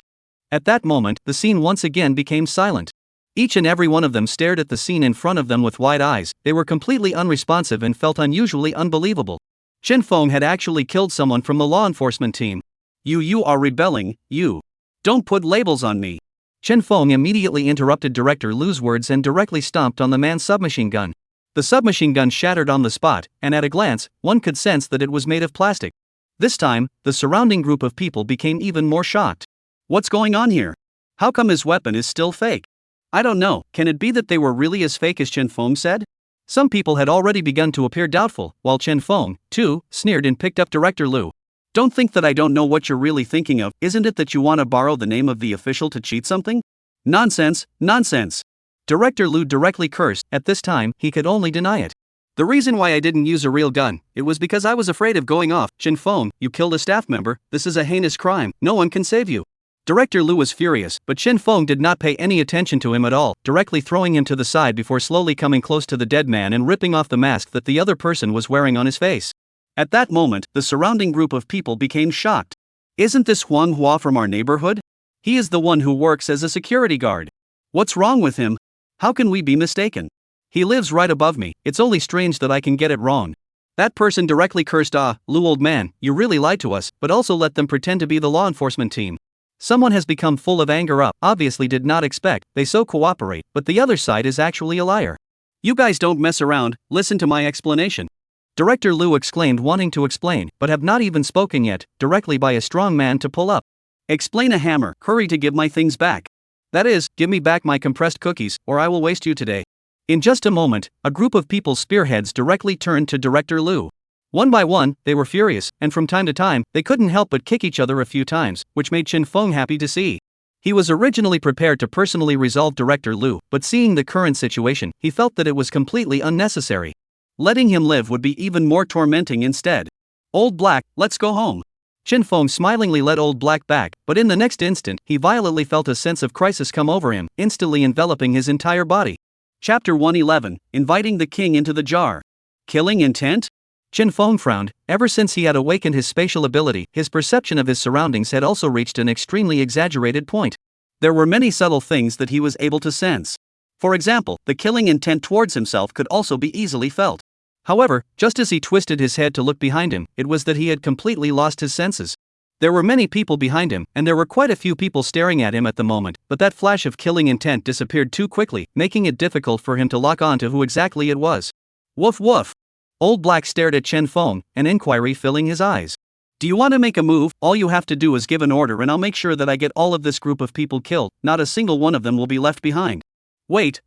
At that moment, the scene once again became silent. Each and every one of them stared at the scene in front of them with wide eyes, they were completely unresponsive and felt unusually unbelievable. Chen Feng had actually killed someone from the law enforcement team. You are rebelling, you. Don't put labels on me. Chen Feng immediately interrupted Director Lu's words and directly stomped on the man's submachine gun. The submachine gun shattered on the spot, and at a glance, one could sense that it was made of plastic. This time, the surrounding group of people became even more shocked. What's going on here? How come his weapon is still fake? I don't know, can it be that they were really as fake as Chen Feng said? Some people had already begun to appear doubtful, while Chen Feng, too, sneered and picked up Director Lu. Don't think that I don't know what you're really thinking of. Isn't it that you want to borrow the name of the official to cheat something? Nonsense, nonsense. Director Lu directly cursed. At this time, he could only deny it. The reason why I didn't use a real gun, it was because I was afraid of going off. Chen Feng, you killed a staff member. This is a heinous crime. No one can save you. Director Lu was furious, but Chen Feng did not pay any attention to him at all, directly throwing him to the side before slowly coming close to the dead man and ripping off the mask that the other person was wearing on his face. At that moment, the surrounding group of people became shocked. Isn't this Huang Hua from our neighborhood? He is the one who works as a security guard. What's wrong with him? How can we be mistaken? He lives right above me. It's only strange that I can get it wrong. That person directly cursed, Lu old man, you really lied to us, but also let them pretend to be the law enforcement team. Someone has become full of anger obviously did not expect, they so cooperate, but the other side is actually a liar. You guys don't mess around, listen to my explanation. Director Lu exclaimed, wanting to explain, but have not even spoken yet, directly by a strong man to pull up. Explain a hammer, hurry to give my things back. That is, give me back my compressed cookies, or I will waste you today. In just a moment, a group of people's spearheads directly turned to Director Lu. One by one, they were furious, and from time to time, they couldn't help but kick each other a few times, which made Chen Feng happy to see. He was originally prepared to personally resolve Director Lu, but seeing the current situation, he felt that it was completely unnecessary. Letting him live would be even more tormenting instead. Old Black, let's go home. Chen Feng smilingly led Old Black back, but in the next instant, he violently felt a sense of crisis come over him, instantly enveloping his entire body. Chapter 111, Inviting the King into the Jar. Killing intent? Chen Feng frowned. Ever since he had awakened his spatial ability, his perception of his surroundings had also reached an extremely exaggerated point. There were many subtle things that he was able to sense. For example, the killing intent towards himself could also be easily felt. However, just as he twisted his head to look behind him, it was that he had completely lost his senses. There were many people behind him, and there were quite a few people staring at him at the moment, but that flash of killing intent disappeared too quickly, making it difficult for him to lock on to who exactly it was. Woof woof. Old Black stared at Chen Feng, an inquiry filling his eyes. Do you want to make a move? All you have to do is give an order and I'll make sure that I get all of this group of people killed, not a single one of them will be left behind. Wait.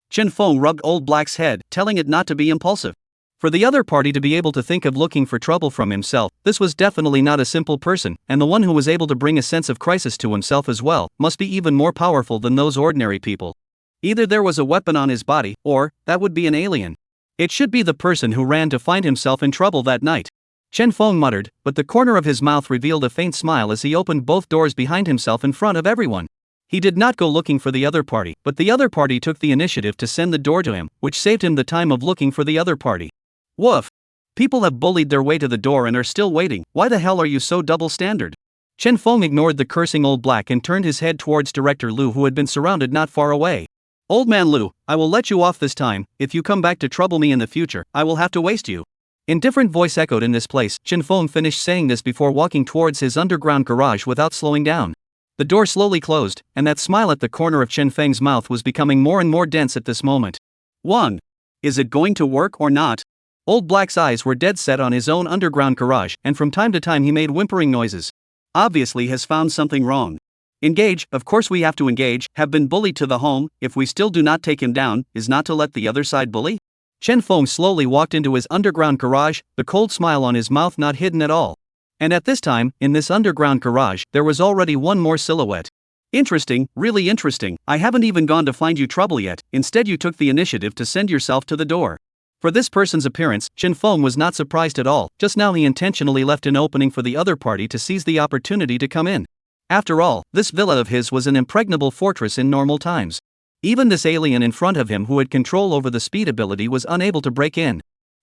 Chen Feng rubbed Old Black's head, telling it not to be impulsive. For the other party to be able to think of looking for trouble from himself, this was definitely not a simple person, and the one who was able to bring a sense of crisis to himself as well, must be even more powerful than those ordinary people. Either there was a weapon on his body, or, that would be an alien. It should be the person who ran to find himself in trouble that night. Chen Feng muttered, but the corner of his mouth revealed a faint smile as he opened both doors behind himself in front of everyone. He did not go looking for the other party, but the other party took the initiative to send the door to him, which saved him the time of looking for the other party. Woof! People have bullied their way to the door and are still waiting. Why the hell are you so double-standard? Chen Feng ignored the cursing Old Black and turned his head towards Director Lu, who had been surrounded not far away. Old man Lu, I will let you off this time. If you come back to trouble me in the future, I will have to waste you. In different voice echoed in this place. Chen Feng finished saying this before walking towards his underground garage without slowing down. The door slowly closed, and that smile at the corner of Chen Feng's mouth was becoming more and more dense at this moment. 1. Is it going to work or not? Old Black's eyes were dead set on his own underground garage, and from time to time he made whimpering noises. Obviously has found something wrong. Engage, of course we have to engage. Have been bullied to the home. If we still do not take him down, is not to let the other side bully? Chen Feng slowly walked into his underground garage, the cold smile on his mouth not hidden at all. And at this time, in this underground garage, there was already one more silhouette. Interesting, really interesting. I haven't even gone to find you trouble yet. Instead you took the initiative to send yourself to the door. For this person's appearance, Chen Feng was not surprised at all. Just now he intentionally left an opening for the other party to seize the opportunity to come in. After all, this villa of his was an impregnable fortress in normal times. Even this alien in front of him who had control over the speed ability was unable to break in.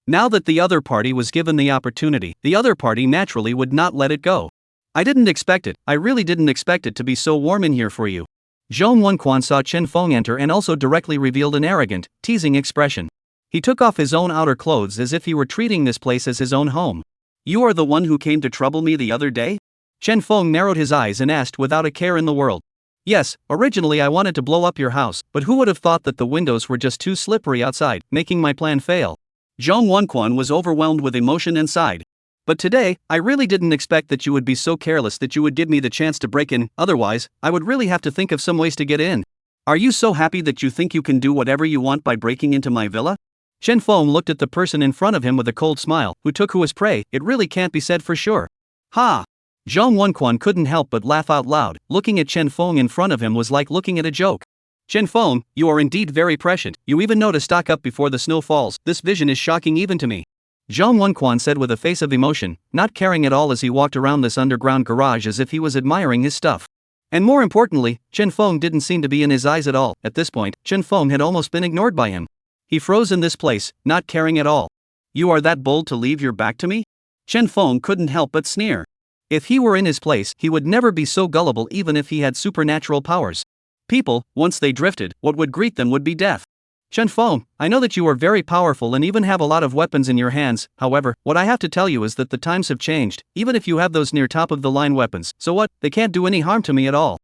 Now that the other party was given the opportunity, the other party naturally would not let it go. I didn't expect it. I really didn't expect it to be so warm in here for you. Zhong Wenquan saw Chen Feng enter and also directly revealed an arrogant, teasing expression. He took off his own outer clothes as if he were treating this place as his own home. You are the one who came to trouble me the other day? Chen Feng narrowed his eyes and asked without a care in the world. Yes, originally I wanted to blow up your house, but who would have thought that the windows were just too slippery outside, making my plan fail? Zhang Wenquan was overwhelmed with emotion and sighed. But today, I really didn't expect that you would be so careless that you would give me the chance to break in, otherwise, I would really have to think of some ways to get in. Are you so happy that you think you can do whatever you want by breaking into my villa? Chen Feng looked at the person in front of him with a cold smile, who took who as prey. It really can't be said for sure. Ha! Zhang Wenquan couldn't help but laugh out loud. Looking at Chen Feng in front of him was like looking at a joke. Chen Feng, you are indeed very prescient. You even know to stock up before the snow falls. This vision is shocking even to me. Zhang Wenquan said with a face of emotion, not caring at all as he walked around this underground garage as if he was admiring his stuff. And more importantly, Chen Feng didn't seem to be in his eyes at all. At this point, Chen Feng had almost been ignored by him. He froze in this place, not caring at all. You are that bold to leave your back to me? Chen Feng couldn't help but sneer. If he were in his place, he would never be so gullible even if he had supernatural powers. People, once they drifted, what would greet them would be death. Chen Feng, I know that you are very powerful and even have a lot of weapons in your hands. However, what I have to tell you is that the times have changed. Even if you have those near top of the line weapons, so what? They can't do any harm to me at all.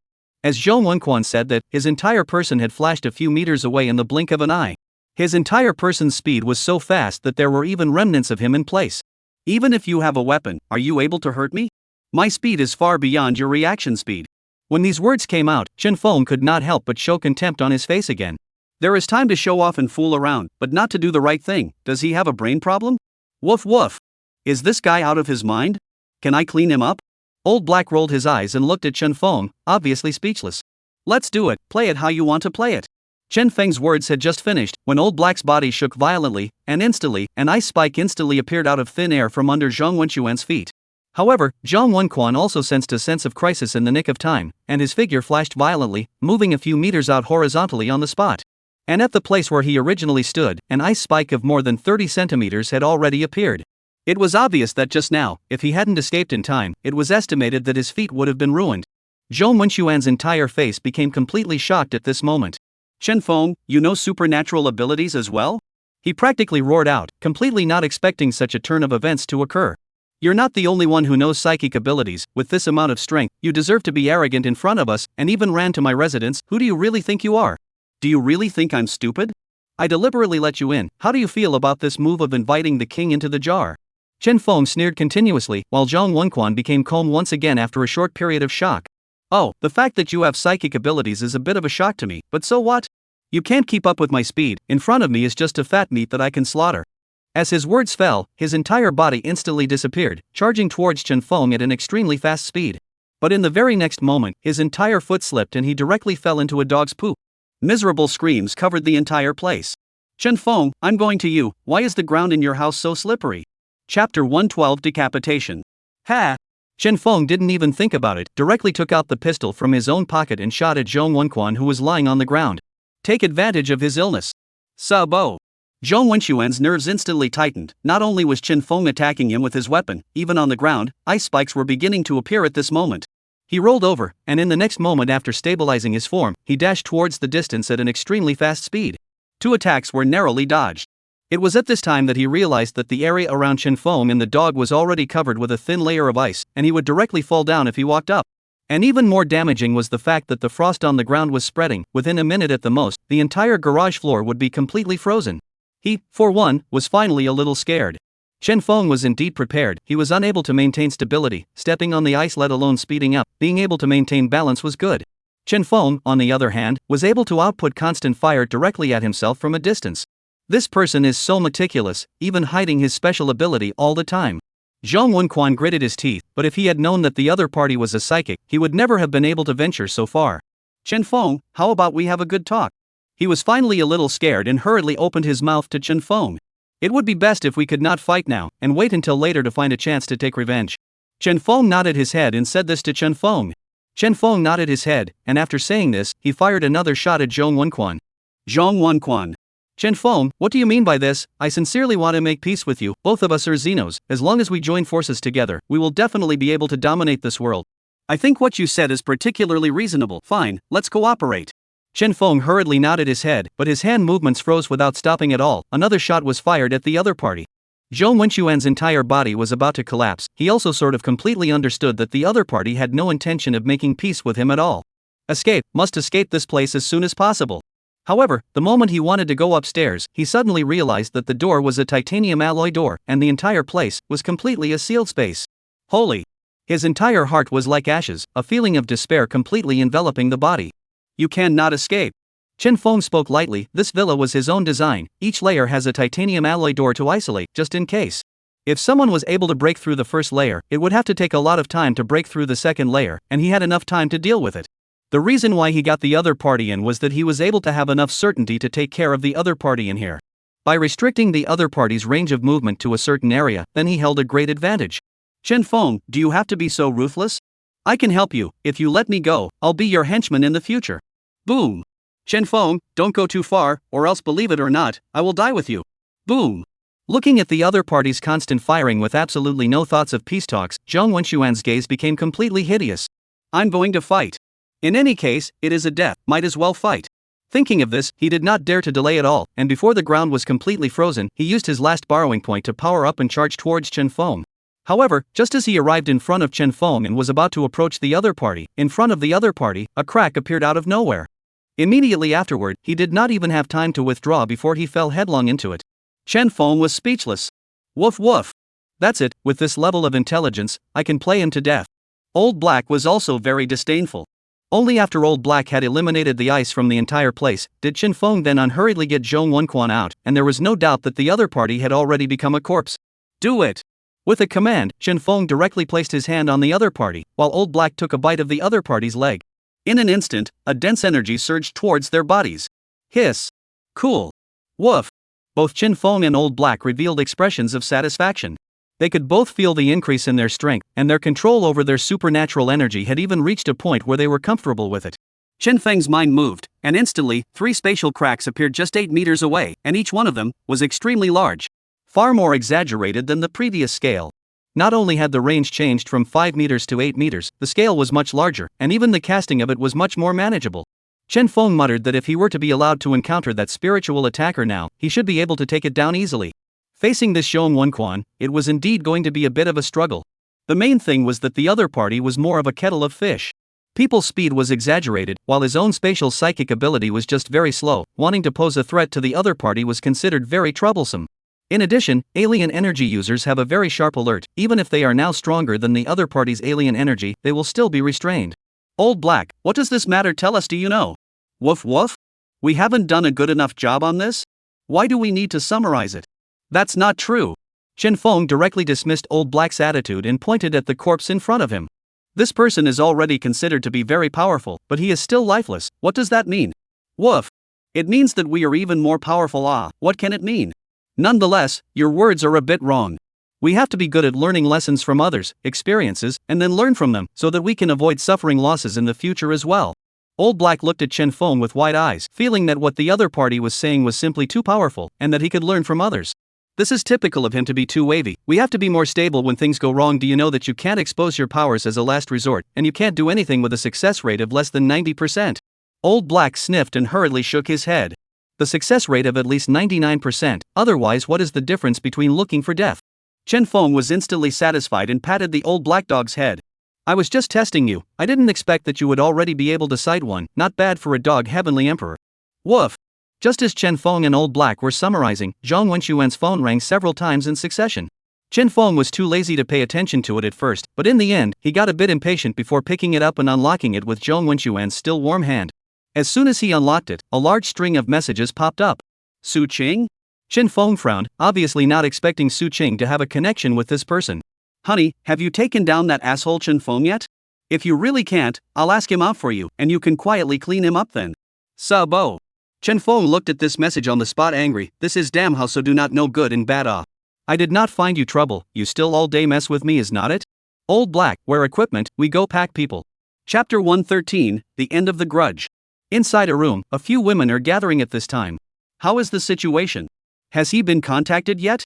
As Zhang Wenquan said that, his entire person had flashed a few meters away in the blink of an eye. His entire person's speed was so fast that there were even remnants of him in place. Even if you have a weapon, are you able to hurt me? My speed is far beyond your reaction speed. When these words came out, Chen Feng could not help but show contempt on his face again. There is time to show off and fool around, but not to do the right thing. Does he have a brain problem? Woof woof. Is this guy out of his mind? Can I clean him up? Old Black rolled his eyes and looked at Chen Feng, obviously speechless. Let's do it, play it how you want to play it. Chen Feng's words had just finished, when Old Black's body shook violently, and instantly, an ice spike instantly appeared out of thin air from under Zhang Wenquan's feet. However, Zhang Wenquan also sensed a sense of crisis in the nick of time, and his figure flashed violently, moving a few meters out horizontally on the spot. And at the place where he originally stood, an ice spike of more than 30 centimeters had already appeared. It was obvious that just now, if he hadn't escaped in time, it was estimated that his feet would have been ruined. Zhang Wenquan's entire face became completely shocked at this moment. Chen Feng, you know supernatural abilities as well? He practically roared out, completely not expecting such a turn of events to occur. You're not the only one who knows psychic abilities. With this amount of strength, you deserve to be arrogant in front of us, and even ran to my residence. Who do you really think you are? Do you really think I'm stupid? I deliberately let you in. How do you feel about this move of inviting the king into the jar? Chen Feng sneered continuously, while Zhang Wenquan became calm once again after a short period of shock. Oh, the fact that you have psychic abilities is a bit of a shock to me, but so what? You can't keep up with my speed. In front of me is just a fat meat that I can slaughter. As his words fell, his entire body instantly disappeared, charging towards Chen Feng at an extremely fast speed. But in the very next moment, his entire foot slipped and he directly fell into a dog's poop. Miserable screams covered the entire place. Chen Feng, I'm going to you. Why is the ground in your house so slippery? Chapter 112 Decapitation. Ha! Chen Feng didn't even think about it, directly took out the pistol from his own pocket and shot at Zhang Wenquan, who was lying on the ground. Take advantage of his illness. Sabo. Zhang Wenquan's nerves instantly tightened. Not only was Chen Feng attacking him with his weapon, even on the ground, ice spikes were beginning to appear at this moment. He rolled over, and in the next moment after stabilizing his form, he dashed towards the distance at an extremely fast speed. 2 attacks were narrowly dodged. It was at this time that he realized that the area around Chen Feng and the dog was already covered with a thin layer of ice, and he would directly fall down if he walked up. And even more damaging was the fact that the frost on the ground was spreading. Within a minute at the most, the entire garage floor would be completely frozen. He, for one, was finally a little scared. Chen Feng was indeed prepared. He was unable to maintain stability, stepping on the ice let alone speeding up. Being able to maintain balance was good. Chen Feng, on the other hand, was able to output constant fire directly at himself from a distance. This person is so meticulous, even hiding his special ability all the time. Zhang Wenquan gritted his teeth, but if he had known that the other party was a psychic, he would never have been able to venture so far. Chen Feng, how about we have a good talk? He was finally a little scared and hurriedly opened his mouth to Chen Feng. It would be best if we could not fight now, and wait until later to find a chance to take revenge. Chen Feng nodded his head and said this to Chen Feng. Chen Feng nodded his head, and after saying this, he fired another shot at Zhang Wenquan. Zhang Wenquan. Chen Feng, what do you mean by this? I sincerely want to make peace with you. Both of us are Xenos. As long as we join forces together, we will definitely be able to dominate this world. I think what you said is particularly reasonable. Fine, let's cooperate. Chen Feng hurriedly nodded his head, but his hand movements froze without stopping at all. Another shot was fired at the other party. Zhou Wenxuan's entire body was about to collapse. He also sort of completely understood that the other party had no intention of making peace with him at all. Must escape this place as soon as possible. However, the moment he wanted to go upstairs, he suddenly realized that the door was a titanium alloy door, and the entire place was completely a sealed space. Holy! His entire heart was like ashes, a feeling of despair completely enveloping the body. You cannot escape. Chen Feng spoke lightly. This villa was his own design. Each layer has a titanium alloy door to isolate, just in case. If someone was able to break through the first layer, it would have to take a lot of time to break through the second layer, and he had enough time to deal with it. The reason why he got the other party in was that he was able to have enough certainty to take care of the other party in here. By restricting the other party's range of movement to a certain area, then he held a great advantage. Chen Feng, do you have to be so ruthless? I can help you. If you let me go, I'll be your henchman in the future. Boom! Chen Feng, don't go too far, or else believe it or not, I will die with you. Boom! Looking at the other party's constant firing with absolutely no thoughts of peace talks, Zhou Wenxuan's gaze became completely hideous. I'm going to fight. In any case, it is a death, might as well fight. Thinking of this, he did not dare to delay at all, and before the ground was completely frozen, he used his last borrowing point to power up and charge towards Chen Feng. However, just as he arrived in front of Chen Feng and was about to approach the other party, in front of the other party, a crack appeared out of nowhere. Immediately afterward, he did not even have time to withdraw before he fell headlong into it. Chen Feng was speechless. Woof woof. That's it, with this level of intelligence, I can play him to death. Old Black was also very disdainful. Only after Old Black had eliminated the ice from the entire place, did Chen Feng then unhurriedly get Zhou Wenquan out, and there was no doubt that the other party had already become a corpse. Do it! With a command, Chen Feng directly placed his hand on the other party, while Old Black took a bite of the other party's leg. In an instant, a dense energy surged towards their bodies. Hiss! Cool! Woof! Both Chen Feng and Old Black revealed expressions of satisfaction. They could both feel the increase in their strength, and their control over their supernatural energy had even reached a point where they were comfortable with it. Chen Feng's mind moved, and instantly, 3 spatial cracks appeared just 8 meters away, and each one of them was extremely large. Far more exaggerated than the previous scale. Not only had the range changed from 5 meters to 8 meters, the scale was much larger, and even the casting of it was much more manageable. Chen Feng muttered that if he were to be allowed to encounter that spiritual attacker now, he should be able to take it down easily. Facing this Zhou Wenquan, it was indeed going to be a bit of a struggle. The main thing was that the other party was more of a kettle of fish. People's speed was exaggerated, while his own spatial psychic ability was just very slow. Wanting to pose a threat to the other party was considered very troublesome. In addition, alien energy users have a very sharp alert. Even if they are now stronger than the other party's alien energy, they will still be restrained. Old Black, what does this matter tell us, do you know? Woof woof? We haven't done a good enough job on this? Why do we need to summarize it? That's not true. Chen Feng directly dismissed Old Black's attitude and pointed at the corpse in front of him. This person is already considered to be very powerful, but he is still lifeless. What does that mean? Woof. It means that we are even more powerful. What can it mean? Nonetheless, your words are a bit wrong. We have to be good at learning lessons from others' experiences, and then learn from them, so that we can avoid suffering losses in the future as well. Old Black looked at Chen Feng with wide eyes, feeling that what the other party was saying was simply too powerful, and that he could learn from others. This is typical of him to be too wavy. We have to be more stable when things go wrong. Do you know that you can't expose your powers as a last resort, and you can't do anything with a success rate of less than 90%? Old Black sniffed and hurriedly shook his head. The success rate of at least 99%, otherwise what is the difference between looking for death? Chen Feng was instantly satisfied and patted the old black dog's head. I was just testing you. I didn't expect that you would already be able to cite one. Not bad for a dog, Heavenly Emperor. Woof. Just as Chen Feng and Old Black were summarizing, Zhang Wenxuan's phone rang several times in succession. Chen Feng was too lazy to pay attention to it at first, but in the end, he got a bit impatient before picking it up and unlocking it with Zhang Wenxuan's still warm hand. As soon as he unlocked it, a large string of messages popped up. Su Qing? Chen Feng frowned, obviously not expecting Su Qing to have a connection with this person. Honey, have you taken down that asshole Chen Feng yet? If you really can't, I'll ask him out for you, and you can quietly clean him up then. Sabo. Chen Feng looked at this message on the spot angry. This is damn how so do not know good and bad. I did not find you trouble, you still all day mess with me is not it? Old Black, where equipment, we go pack people. Chapter 113, The End of the Grudge. Inside a room, a few women are gathering at this time. How is the situation? Has he been contacted yet?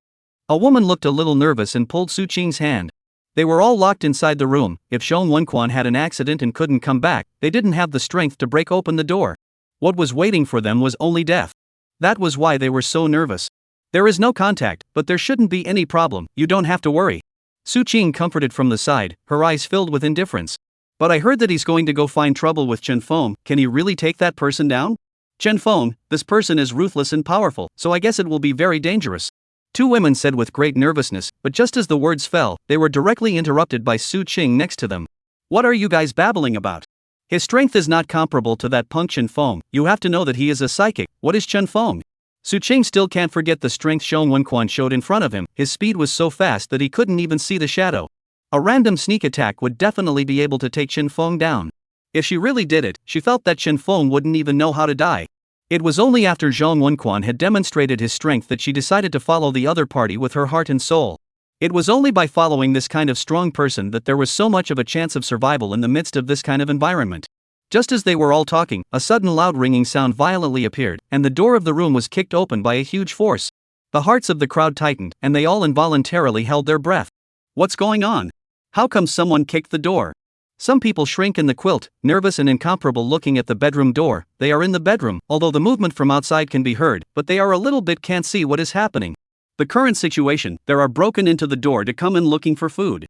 A woman looked a little nervous and pulled Su Qing's hand. They were all locked inside the room. If Zhou Wenquan had an accident and couldn't come back, they didn't have the strength to break open the door. What was waiting for them was only death. That was why they were so nervous. There is no contact, but there shouldn't be any problem, you don't have to worry. Su Qing comforted from the side, her eyes filled with indifference. But I heard that he's going to go find trouble with Chen Feng, can he really take that person down? Chen Feng, this person is ruthless and powerful, so I guess it will be very dangerous. Two women said with great nervousness, but just as the words fell, they were directly interrupted by Su Qing next to them. What are you guys babbling about? His strength is not comparable to that punk Chen Feng, you have to know that he is a psychic, what is Chen Feng? Su Qing still can't forget the strength Zhong Wenquan showed in front of him, his speed was so fast that he couldn't even see the shadow. A random sneak attack would definitely be able to take Chen Feng down. If she really did it, she felt that Chen Feng wouldn't even know how to die. It was only after Zhong Wenquan had demonstrated his strength that she decided to follow the other party with her heart and soul. It was only by following this kind of strong person that there was so much of a chance of survival in the midst of this kind of environment. Just as they were all talking, a sudden loud ringing sound violently appeared, and the door of the room was kicked open by a huge force. The hearts of the crowd tightened, and they all involuntarily held their breath. What's going on? How come someone kicked the door? Some people shrink in the quilt, nervous and incomparable looking at the bedroom door. They are in the bedroom, although the movement from outside can be heard, but they are a little bit can't see what is happening. The current situation, there are broken into the door to come in looking for food.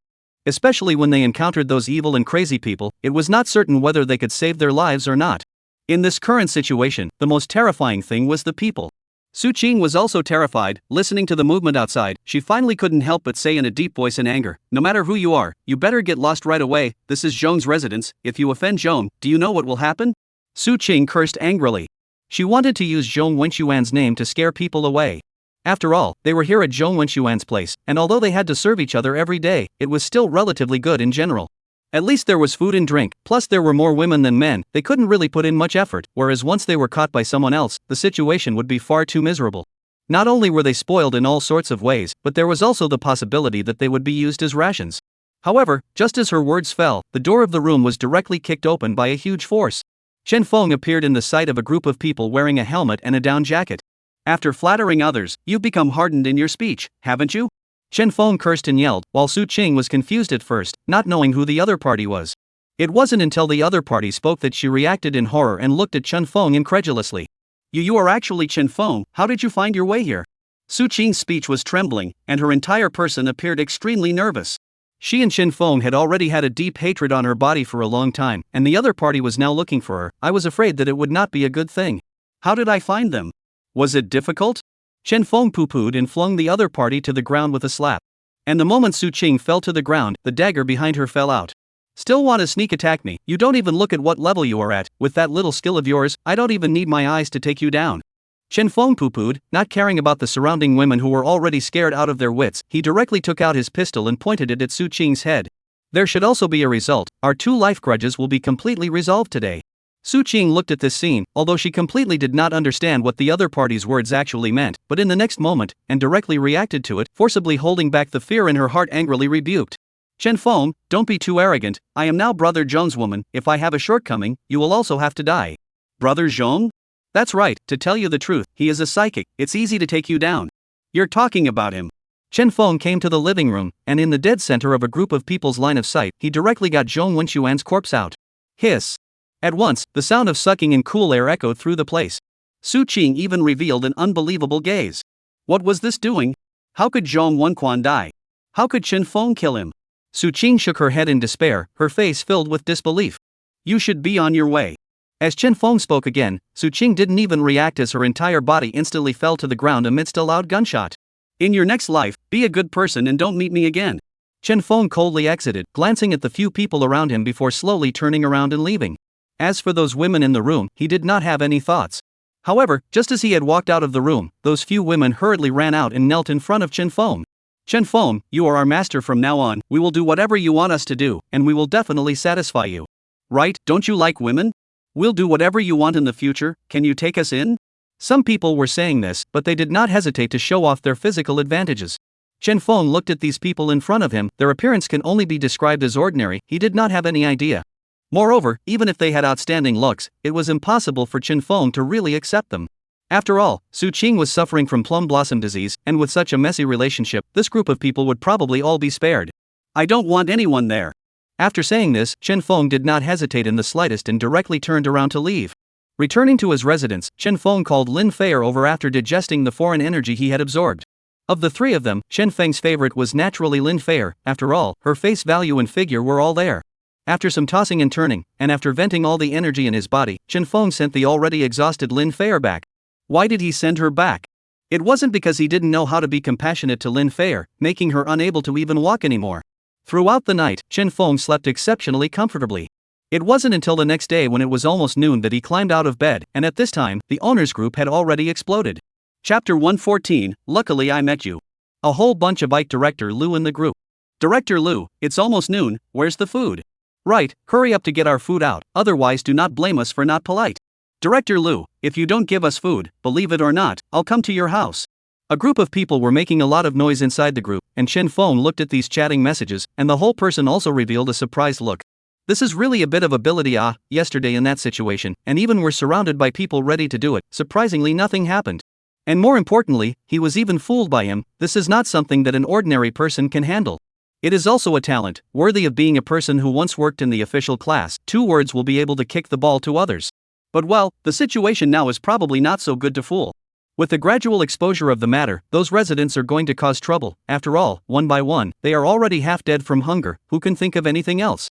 Especially when they encountered those evil and crazy people, it was not certain whether they could save their lives or not. In this current situation, the most terrifying thing was the people. Su Qing was also terrified, listening to the movement outside. She finally couldn't help but say in a deep voice in anger, no matter who you are, you better get lost right away, this is Zhong's residence, if you offend Zhong, do you know what will happen? Su Qing cursed angrily. She wanted to use Zhong Wenxuan's name to scare people away. After all, they were here at Zhong Wenxuan's place, and although they had to serve each other every day, it was still relatively good in general. At least there was food and drink, plus there were more women than men, they couldn't really put in much effort, whereas once they were caught by someone else, the situation would be far too miserable. Not only were they spoiled in all sorts of ways, but there was also the possibility that they would be used as rations. However, just as her words fell, the door of the room was directly kicked open by a huge force. Chen Feng appeared in the sight of a group of people wearing a helmet and a down jacket. After flattering others, you've become hardened in your speech, haven't you? Chen Feng cursed and yelled, while Su Qing was confused at first, not knowing who the other party was. It wasn't until the other party spoke that she reacted in horror and looked at Chen Feng incredulously. You are actually Chen Feng, how did you find your way here? Su Qing's speech was trembling, and her entire person appeared extremely nervous. She and Chen Feng had already had a deep hatred on her body for a long time, and the other party was now looking for her. I was afraid that it would not be a good thing. How did I find them? Was it difficult? Chen Feng pooh-poohed and flung the other party to the ground with a slap. And the moment Su Qing fell to the ground, the dagger behind her fell out. Still want to sneak attack me? You don't even look at what level you are at. With that little skill of yours, I don't even need my eyes to take you down. Chen Feng pooh-poohed, not caring about the surrounding women who were already scared out of their wits. He directly took out his pistol and pointed it at Su Qing's head. There should also be a result. Our two life grudges will be completely resolved today. Su Qing looked at this scene, although she completely did not understand what the other party's words actually meant, but in the next moment, and directly reacted to it, forcibly holding back the fear in her heart, angrily rebuked. Chen Feng, don't be too arrogant, I am now Brother Zhong's woman, if I have a shortcoming, you will also have to die. Brother Zhong? That's right, to tell you the truth, he is a psychic, it's easy to take you down. You're talking about him. Chen Feng came to the living room, and in the dead center of a group of people's line of sight, he directly got Zhong Wenxuan's corpse out. Hiss. At once, the sound of sucking in cool air echoed through the place. Su Qing even revealed an unbelievable gaze. What was this doing? How could Zhong Wenquan die? How could Chen Feng kill him? Su Qing shook her head in despair, her face filled with disbelief. You should be on your way. As Chen Feng spoke again, Su Qing didn't even react as her entire body instantly fell to the ground amidst a loud gunshot. In your next life, be a good person and don't meet me again. Chen Feng coldly exited, glancing at the few people around him before slowly turning around and leaving. As for those women in the room, he did not have any thoughts. However, just as he had walked out of the room, those few women hurriedly ran out and knelt in front of Chen Feng. Chen Feng, you are our master from now on, we will do whatever you want us to do, and we will definitely satisfy you. Right, don't you like women? We'll do whatever you want in the future, can you take us in? Some people were saying this, but they did not hesitate to show off their physical advantages. Chen Feng looked at these people in front of him, their appearance can only be described as ordinary, he did not have any idea. Moreover, even if they had outstanding looks, it was impossible for Chen Feng to really accept them. After all, Su Qing was suffering from plum blossom disease, and with such a messy relationship, this group of people would probably all be spared. I don't want anyone there. After saying this, Chen Feng did not hesitate in the slightest and directly turned around to leave. Returning to his residence, Chen Feng called Lin Fei over after digesting the foreign energy he had absorbed. Of the three of them, Chen Feng's favorite was naturally Lin Fei. After all, her face value and figure were all there. After some tossing and turning, and after venting all the energy in his body, Chen Feng sent the already exhausted Lin Fei back. Why did he send her back? It wasn't because he didn't know how to be compassionate to Lin Fei, making her unable to even walk anymore. Throughout the night, Chen Feng slept exceptionally comfortably. It wasn't until the next day when it was almost noon that he climbed out of bed, and at this time, the owners group had already exploded. Chapter 114, Luckily I Met You. A whole bunch of Ike Director Lu in the group. Director Lu, it's almost noon, where's the food? Right, hurry up to get our food out, otherwise do not blame us for not polite. Director Lu, if you don't give us food, believe it or not, I'll come to your house. A group of people were making a lot of noise inside the group, and Chen Feng looked at these chatting messages, and the whole person also revealed a surprised look. This is really a bit of ability yesterday in that situation, and even were surrounded by people ready to do it, surprisingly nothing happened. And more importantly, he was even fooled by him. This is not something that an ordinary person can handle. It is also a talent, worthy of being a person who once worked in the official class. 2 words will be able to kick the ball to others. But well, the situation now is probably not so good to fool. With the gradual exposure of the matter, those residents are going to cause trouble. After all, one by one, they are already half dead from hunger. Who can think of anything else?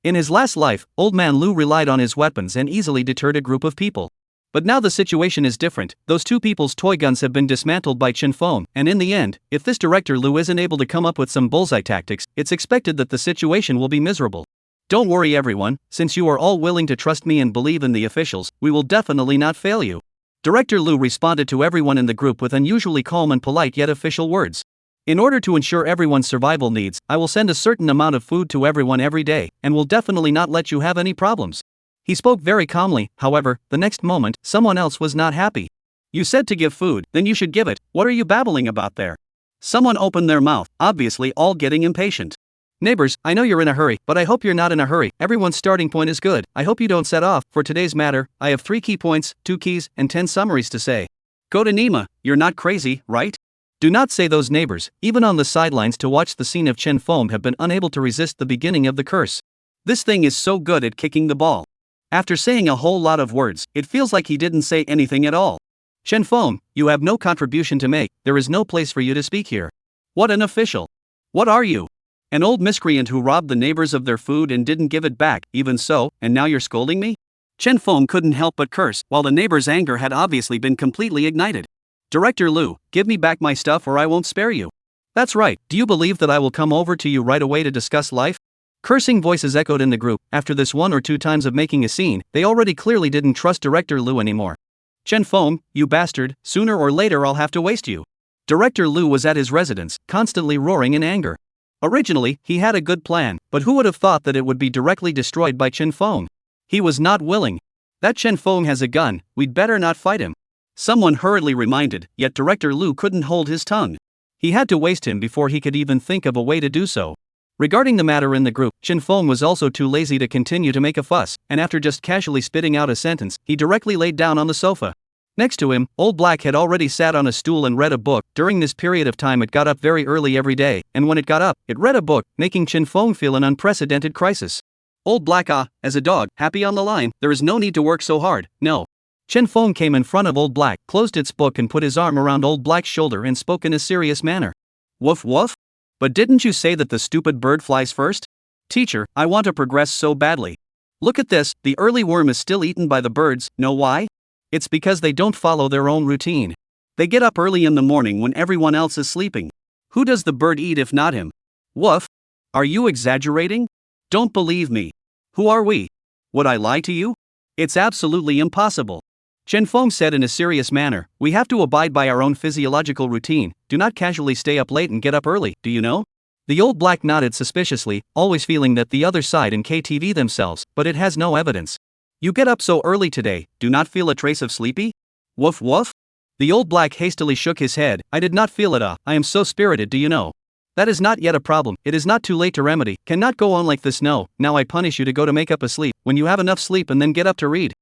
In his last life, Old Man Lu relied on his weapons and easily deterred a group of people. But now the situation is different. Those 2 people's toy guns have been dismantled by Chen Feng, and in the end, if this Director Lu isn't able to come up with some bullseye tactics, it's expected that the situation will be miserable. Don't worry everyone, since you are all willing to trust me and believe in the officials, we will definitely not fail you. Director Lu responded to everyone in the group with unusually calm and polite yet official words. In order to ensure everyone's survival needs, I will send a certain amount of food to everyone every day, and will definitely not let you have any problems. He spoke very calmly. However, the next moment, someone else was not happy. You said to give food, then you should give it. What are you babbling about there? Someone opened their mouth, obviously all getting impatient. Neighbors, I know you're in a hurry, but I hope you're not in a hurry. Everyone's starting point is good. I hope you don't set off. For today's matter, I have 3 key points, 2 keys, and 10 summaries to say. Go to Nima, you're not crazy, right? Do not say those neighbors, even on the sidelines to watch the scene of Chen Feng have been unable to resist the beginning of the curse. This thing is so good at kicking the ball. After saying a whole lot of words, it feels like he didn't say anything at all. Chen Feng, you have no contribution to make, there is no place for you to speak here. What an official. What are you? An old miscreant who robbed the neighbors of their food and didn't give it back, even so, and now you're scolding me? Chen Feng couldn't help but curse, while the neighbors' anger had obviously been completely ignited. Director Lu, give me back my stuff or I won't spare you. That's right, do you believe that I will come over to you right away to discuss life? Cursing voices echoed in the group. After this 1 or 2 times of making a scene, they already clearly didn't trust Director Lu anymore. Chen Feng, you bastard, sooner or later I'll have to waste you. Director Lu was at his residence, constantly roaring in anger. Originally, he had a good plan, but who would have thought that it would be directly destroyed by Chen Feng? He was not willing. That Chen Feng has a gun, we'd better not fight him. Someone hurriedly reminded, yet Director Lu couldn't hold his tongue. He had to waste him before he could even think of a way to do so. Regarding the matter in the group, Chen Feng was also too lazy to continue to make a fuss, and after just casually spitting out a sentence, he directly laid down on the sofa. Next to him, Old Black had already sat on a stool and read a book. During this period of time it got up very early every day, and when it got up, it read a book, making Chen Feng feel an unprecedented crisis. Old Black as a dog, happy on the line, there is no need to work so hard, no. Chen Feng came in front of Old Black, closed its book and put his arm around Old Black's shoulder and spoke in a serious manner. Woof woof? But didn't you say that the stupid bird flies first? Teacher, I want to progress so badly. Look at this, the early worm is still eaten by the birds, know why? It's because they don't follow their own routine. They get up early in the morning when everyone else is sleeping. Who does the bird eat if not him? Woof? Are you exaggerating? Don't believe me. Who are we? Would I lie to you? It's absolutely impossible. Chen Feng said in a serious manner, we have to abide by our own physiological routine, do not casually stay up late and get up early, do you know? The Old Black nodded suspiciously, always feeling that the other side and KTV themselves, but it has no evidence. You get up so early today, do not feel a trace of sleepy? Woof woof? The Old Black hastily shook his head, I did not feel it I am so spirited do you know? That is not yet a problem, it is not too late to remedy, cannot go on like this no, now I punish you to go to make up a sleep, when you have enough sleep and then get up to read.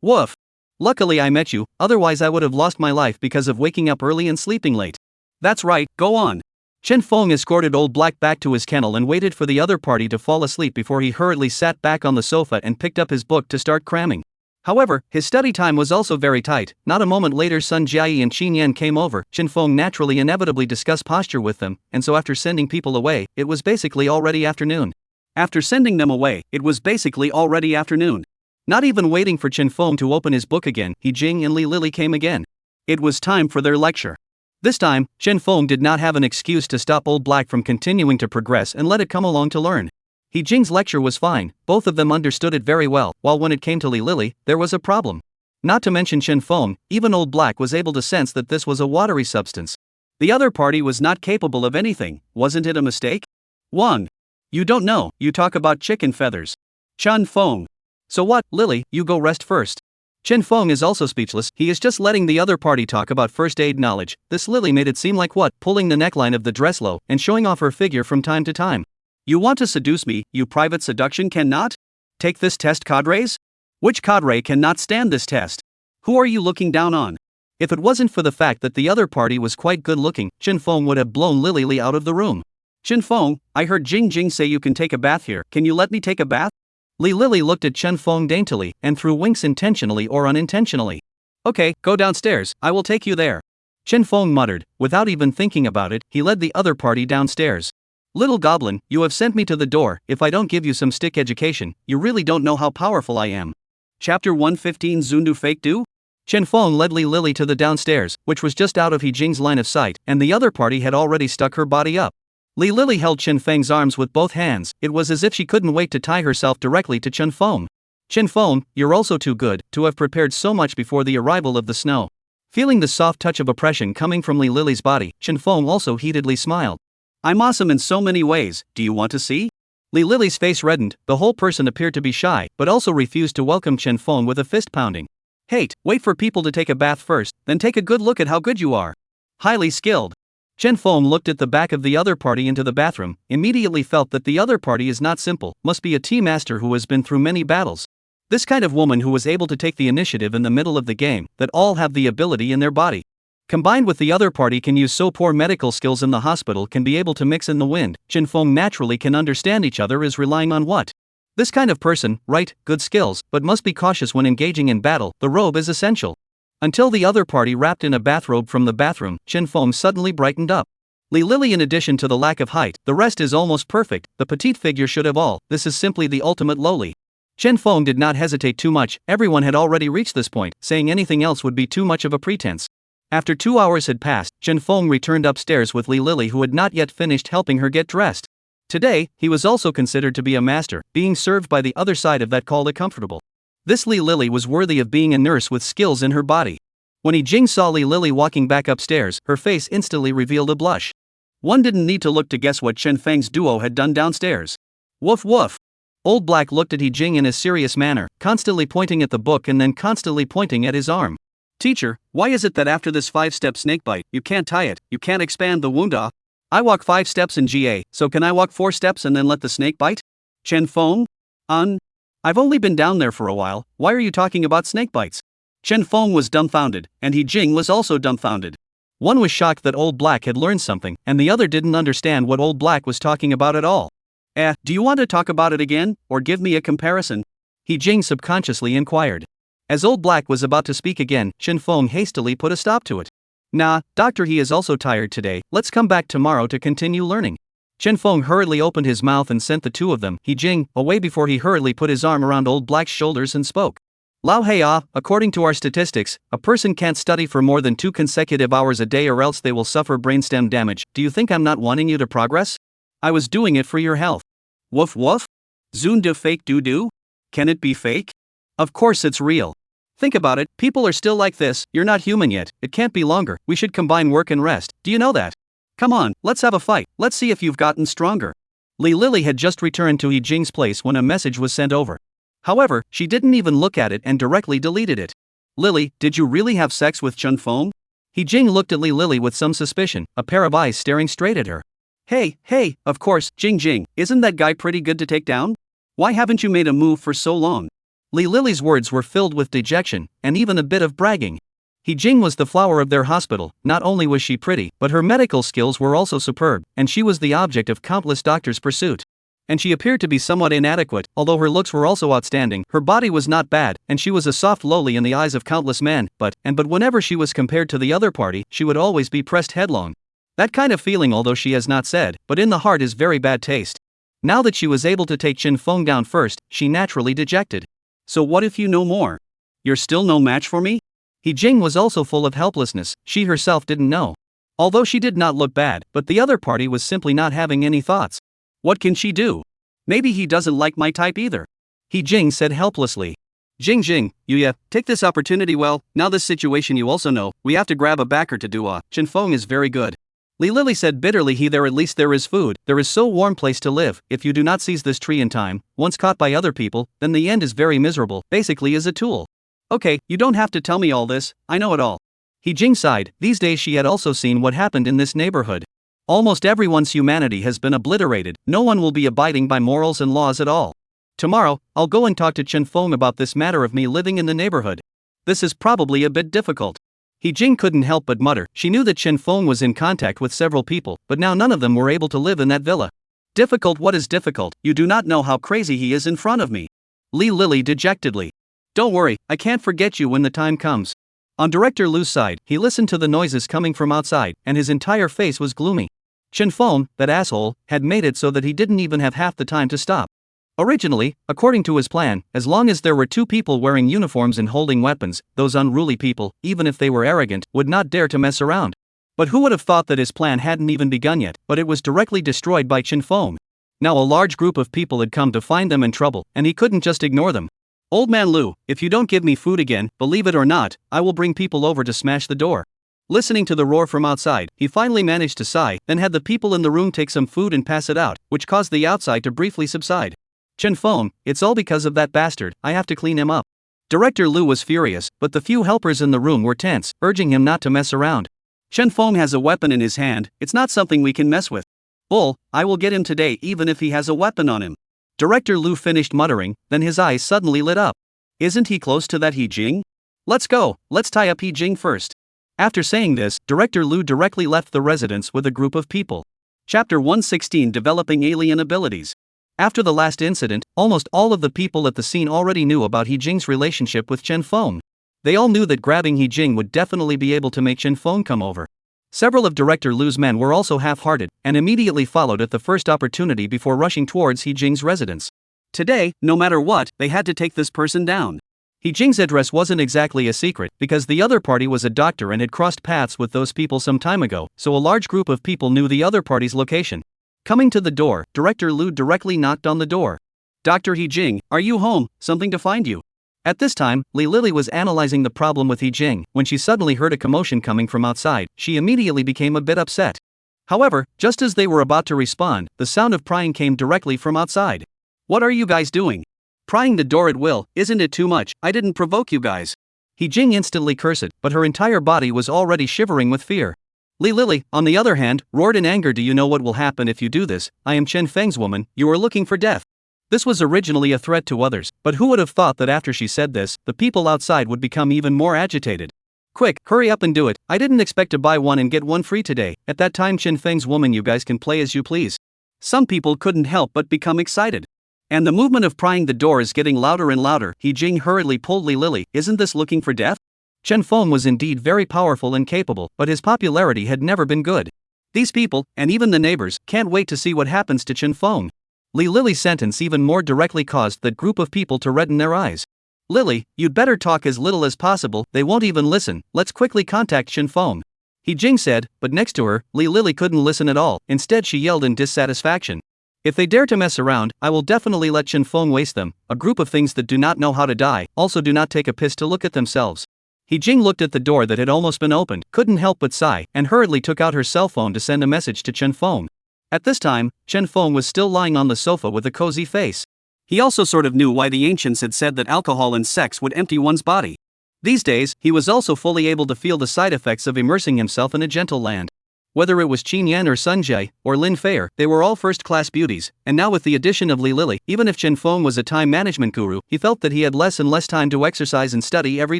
Woof. Luckily I met you, otherwise I would have lost my life because of waking up early and sleeping late. That's right, go on. Chen Feng escorted Old Black back to his kennel and waited for the other party to fall asleep before he hurriedly sat back on the sofa and picked up his book to start cramming. However, his study time was also very tight. Not a moment later Sun Jiayi and Qin Yan came over. Chen Feng naturally inevitably discussed posture with them, and so after sending people away, it was basically already afternoon. After sending them away, it was basically already afternoon. Not even waiting for Chen Feng to open his book again, He Jing and Li Lili came again. It was time for their lecture. This time, Chen Feng did not have an excuse to stop Old Black from continuing to progress and let it come along to learn. He Jing's lecture was fine, both of them understood it very well, while when it came to Li Lili, there was a problem. Not to mention Chen Feng, even Old Black was able to sense that this was a watery substance. The other party was not capable of anything, wasn't it a mistake? Wang. You don't know, you talk about chicken feathers. Chen Feng. So what, Lily, you go rest first. Chen Feng is also speechless, he is just letting the other party talk about first aid knowledge. This Lily made it seem like what, pulling the neckline of the dress low and showing off her figure from time to time. You want to seduce me, you private seduction cannot? Take this test, cadres? Which cadre cannot stand this test? Who are you looking down on? If it wasn't for the fact that the other party was quite good looking, Chen Feng would have blown Lily Li out of the room. Chen Feng, I heard Jing Jing say you can take a bath here, can you let me take a bath? Li Lili looked at Chen Feng daintily and threw winks intentionally or unintentionally. Okay, go downstairs, I will take you there. Chen Feng muttered. Without even thinking about it, he led the other party downstairs. Little goblin, you have sent me to the door. If I don't give you some stick education, you really don't know how powerful I am. Chapter 115 Zundu Fake Do? Chen Feng led Li Lili to the downstairs, which was just out of He Jing's line of sight, and the other party had already stuck her body up. Li Lili held Chen Feng's arms with both hands. It was as if she couldn't wait to tie herself directly to Chen Feng. Chen Feng, you're also too good to have prepared so much before the arrival of the snow. Feeling the soft touch of oppression coming from Li Lili's body, Chen Feng also heatedly smiled. I'm awesome in so many ways, do you want to see? Li Lili's face reddened, the whole person appeared to be shy, but also refused to welcome Chen Feng with a fist pounding. Hate, wait for people to take a bath first, then take a good look at how good you are. Highly skilled. Chen Feng looked at the back of the other party into the bathroom, immediately felt that the other party is not simple, must be a tea master who has been through many battles. This kind of woman who was able to take the initiative in the middle of the game, that all have the ability in their body. Combined with the other party can use so poor medical skills in the hospital can be able to mix in the wind. Chen Feng naturally can understand each other is relying on what? This kind of person, right, good skills, but must be cautious when engaging in battle, the robe is essential. Until the other party wrapped in a bathrobe from the bathroom, Chen Feng suddenly brightened up. Li Lili in addition to the lack of height, the rest is almost perfect, the petite figure should have all, this is simply the ultimate lowly. Chen Feng did not hesitate too much, everyone had already reached this point, saying anything else would be too much of a pretense. After 2 hours had passed, Chen Feng returned upstairs with Li Lili who had not yet finished helping her get dressed. Today, he was also considered to be a master, being served by the other side of that called a comfortable. This Li Lili was worthy of being a nurse with skills in her body. When He Jing saw Li Lili walking back upstairs, her face instantly revealed a blush. One didn't need to look to guess what Chen Feng's duo had done downstairs. Woof woof. Old Black looked at He Jing in a serious manner, constantly pointing at the book and then constantly pointing at his arm. Teacher, why is it that after this 5-step snakebite, you can't tie it, you can't expand the wound off? I walk 5 steps in GA, so can I walk 4 steps and then let the snake bite? Chen Feng? I've only been down there for a while, why are you talking about snake bites? Chen Feng was dumbfounded, and He Jing was also dumbfounded. One was shocked that Old Black had learned something, and the other didn't understand what Old Black was talking about at all. Do you want to talk about it again, or give me a comparison? He Jing subconsciously inquired. As Old Black was about to speak again, Chen Feng hastily put a stop to it. Nah, doctor, he is also tired today, let's come back tomorrow to continue learning. Chen Feng hurriedly opened his mouth and sent the two of them, He Jing, away before he hurriedly put his arm around Old Black's shoulders and spoke. Lao Hei Ah, according to our statistics, a person can't study for more than 2 consecutive hours a day or else they will suffer brainstem damage. Do you think I'm not wanting you to progress? I was doing it for your health. Woof woof? Zundu fake doo doo? Can it be fake? Of course it's real. Think about it, people are still like this, you're not human yet, it can't be longer, we should combine work and rest, do you know that? Come on, let's have a fight, let's see if you've gotten stronger. Li Lili had just returned to He Jing's place when a message was sent over. However, she didn't even look at it and directly deleted it. Lily, did you really have sex with Chen Feng? He Jing looked at Li Lili with some suspicion, a pair of eyes staring straight at her. Hey, of course, Jing Jing, isn't that guy pretty good to take down? Why haven't you made a move for so long? Li Lili's words were filled with dejection, and even a bit of bragging. He Jing was the flower of their hospital, not only was she pretty, but her medical skills were also superb, and she was the object of countless doctors' pursuit. And she appeared to be somewhat inadequate, although her looks were also outstanding. Her body was not bad, and she was a soft lowly in the eyes of countless men, but whenever she was compared to the other party, she would always be pressed headlong. That kind of feeling, although she has not said, but in the heart, is very bad taste. Now that she was able to take Chin Feng down first, she naturally dejected. So what if you know more? You're still no match for me? He Jing was also full of helplessness. She herself didn't know. Although she did not look bad, but the other party was simply not having any thoughts. What can she do? Maybe he doesn't like my type either. He Jing said helplessly. Jing, you take this opportunity well. Now this situation you also know, we have to grab a backer to do Chin Feng is very good. Li Lily said bitterly. There at least there is food, there is so warm place to live. If you do not seize this tree in time, once caught by other people, then the end is very miserable, basically is a tool. Okay, you don't have to tell me all this, I know it all. He Jing sighed. These days she had also seen what happened in this neighborhood. Almost everyone's humanity has been obliterated, no one will be abiding by morals and laws at all. Tomorrow, I'll go and talk to Chin Feng about this matter of me living in the neighborhood. This is probably a bit difficult. He Jing couldn't help but mutter. She knew that Chin Feng was in contact with several people, but now none of them were able to live in that villa. Difficult? What is difficult? You do not know how crazy he is in front of me. Li Lily dejectedly. Don't worry, I can't forget you when the time comes. On Director Lu's side, he listened to the noises coming from outside, and his entire face was gloomy. Chin Feng, that asshole, had made it so that he didn't even have half the time to stop. Originally, according to his plan, as long as there were two people wearing uniforms and holding weapons, those unruly people, even if they were arrogant, would not dare to mess around. But who would have thought that his plan hadn't even begun yet, but it was directly destroyed by Chin Feng. Now a large group of people had come to find them in trouble, and he couldn't just ignore them. Old man Lu, if you don't give me food again, believe it or not, I will bring people over to smash the door. Listening to the roar from outside, he finally managed to sigh, then had the people in the room take some food and pass it out, which caused the outside to briefly subside. Chin Feng, it's all because of that bastard, I have to clean him up. Director Lu was furious, but the few helpers in the room were tense, urging him not to mess around. Chin Feng has a weapon in his hand, it's not something we can mess with. Bull, I will get him today even if he has a weapon on him. Director Lu finished muttering, then his eyes suddenly lit up. Isn't he close to that He Jing? Let's go, let's tie up He Jing first. After saying this, Director Lu directly left the residence with a group of people. Chapter 116 Developing Alien Abilities. After the last incident, almost all of the people at the scene already knew about He Jing's relationship with Chin Feng. They all knew that grabbing He Jing would definitely be able to make Chin Feng come over. Several of Director Lu's men were also half-hearted, and immediately followed at the first opportunity before rushing towards He Jing's residence. Today, no matter what, they had to take this person down. He Jing's address wasn't exactly a secret, because the other party was a doctor and had crossed paths with those people some time ago, so a large group of people knew the other party's location. Coming to the door, Director Lu directly knocked on the door. Dr. He Jing, are you home? Something to find you. At this time, Li Lily was analyzing the problem with He Jing. When she suddenly heard a commotion coming from outside, she immediately became a bit upset. However, just as they were about to respond, the sound of prying came directly from outside. What are you guys doing? Prying the door at will, isn't it too much? I didn't provoke you guys. He Jing instantly cursed, but her entire body was already shivering with fear. Li Lily, on the other hand, roared in anger. Do you know what will happen if you do this? I am Chen Feng's woman, you are looking for death. This was originally a threat to others, but who would have thought that after she said this, the people outside would become even more agitated. Quick, hurry up and do it, I didn't expect to buy one and get one free today. At that time, Chen Feng's woman, you guys can play as you please. Some people couldn't help but become excited. And the movement of prying the door is getting louder and louder. He Jing hurriedly pulled Li Lily. Isn't this looking for death? Chen Feng was indeed very powerful and capable, but his popularity had never been good. These people, and even the neighbors, can't wait to see what happens to Chen Feng. Li Lily's sentence even more directly caused that group of people to redden their eyes. Lily, you'd better talk as little as possible, they won't even listen, let's quickly contact Chen Feng. He Jing said, but next to her, Li Lily couldn't listen at all, instead she yelled in dissatisfaction. If they dare to mess around, I will definitely let Chen Feng waste them. A group of things that do not know how to die, also do not take a piss to look at themselves. He Jing looked at the door that had almost been opened, couldn't help but sigh, and hurriedly took out her cell phone to send a message to Chen Feng. At this time, Chen Feng was still lying on the sofa with a cozy face. He also sort of knew why the ancients had said that alcohol and sex would empty one's body. These days, he was also fully able to feel the side effects of immersing himself in a gentle land. Whether it was Qin Yan or Sun Jie, or Lin Feier, they were all first-class beauties, and now with the addition of Li Lily, even if Chen Feng was a time management guru, he felt that he had less and less time to exercise and study every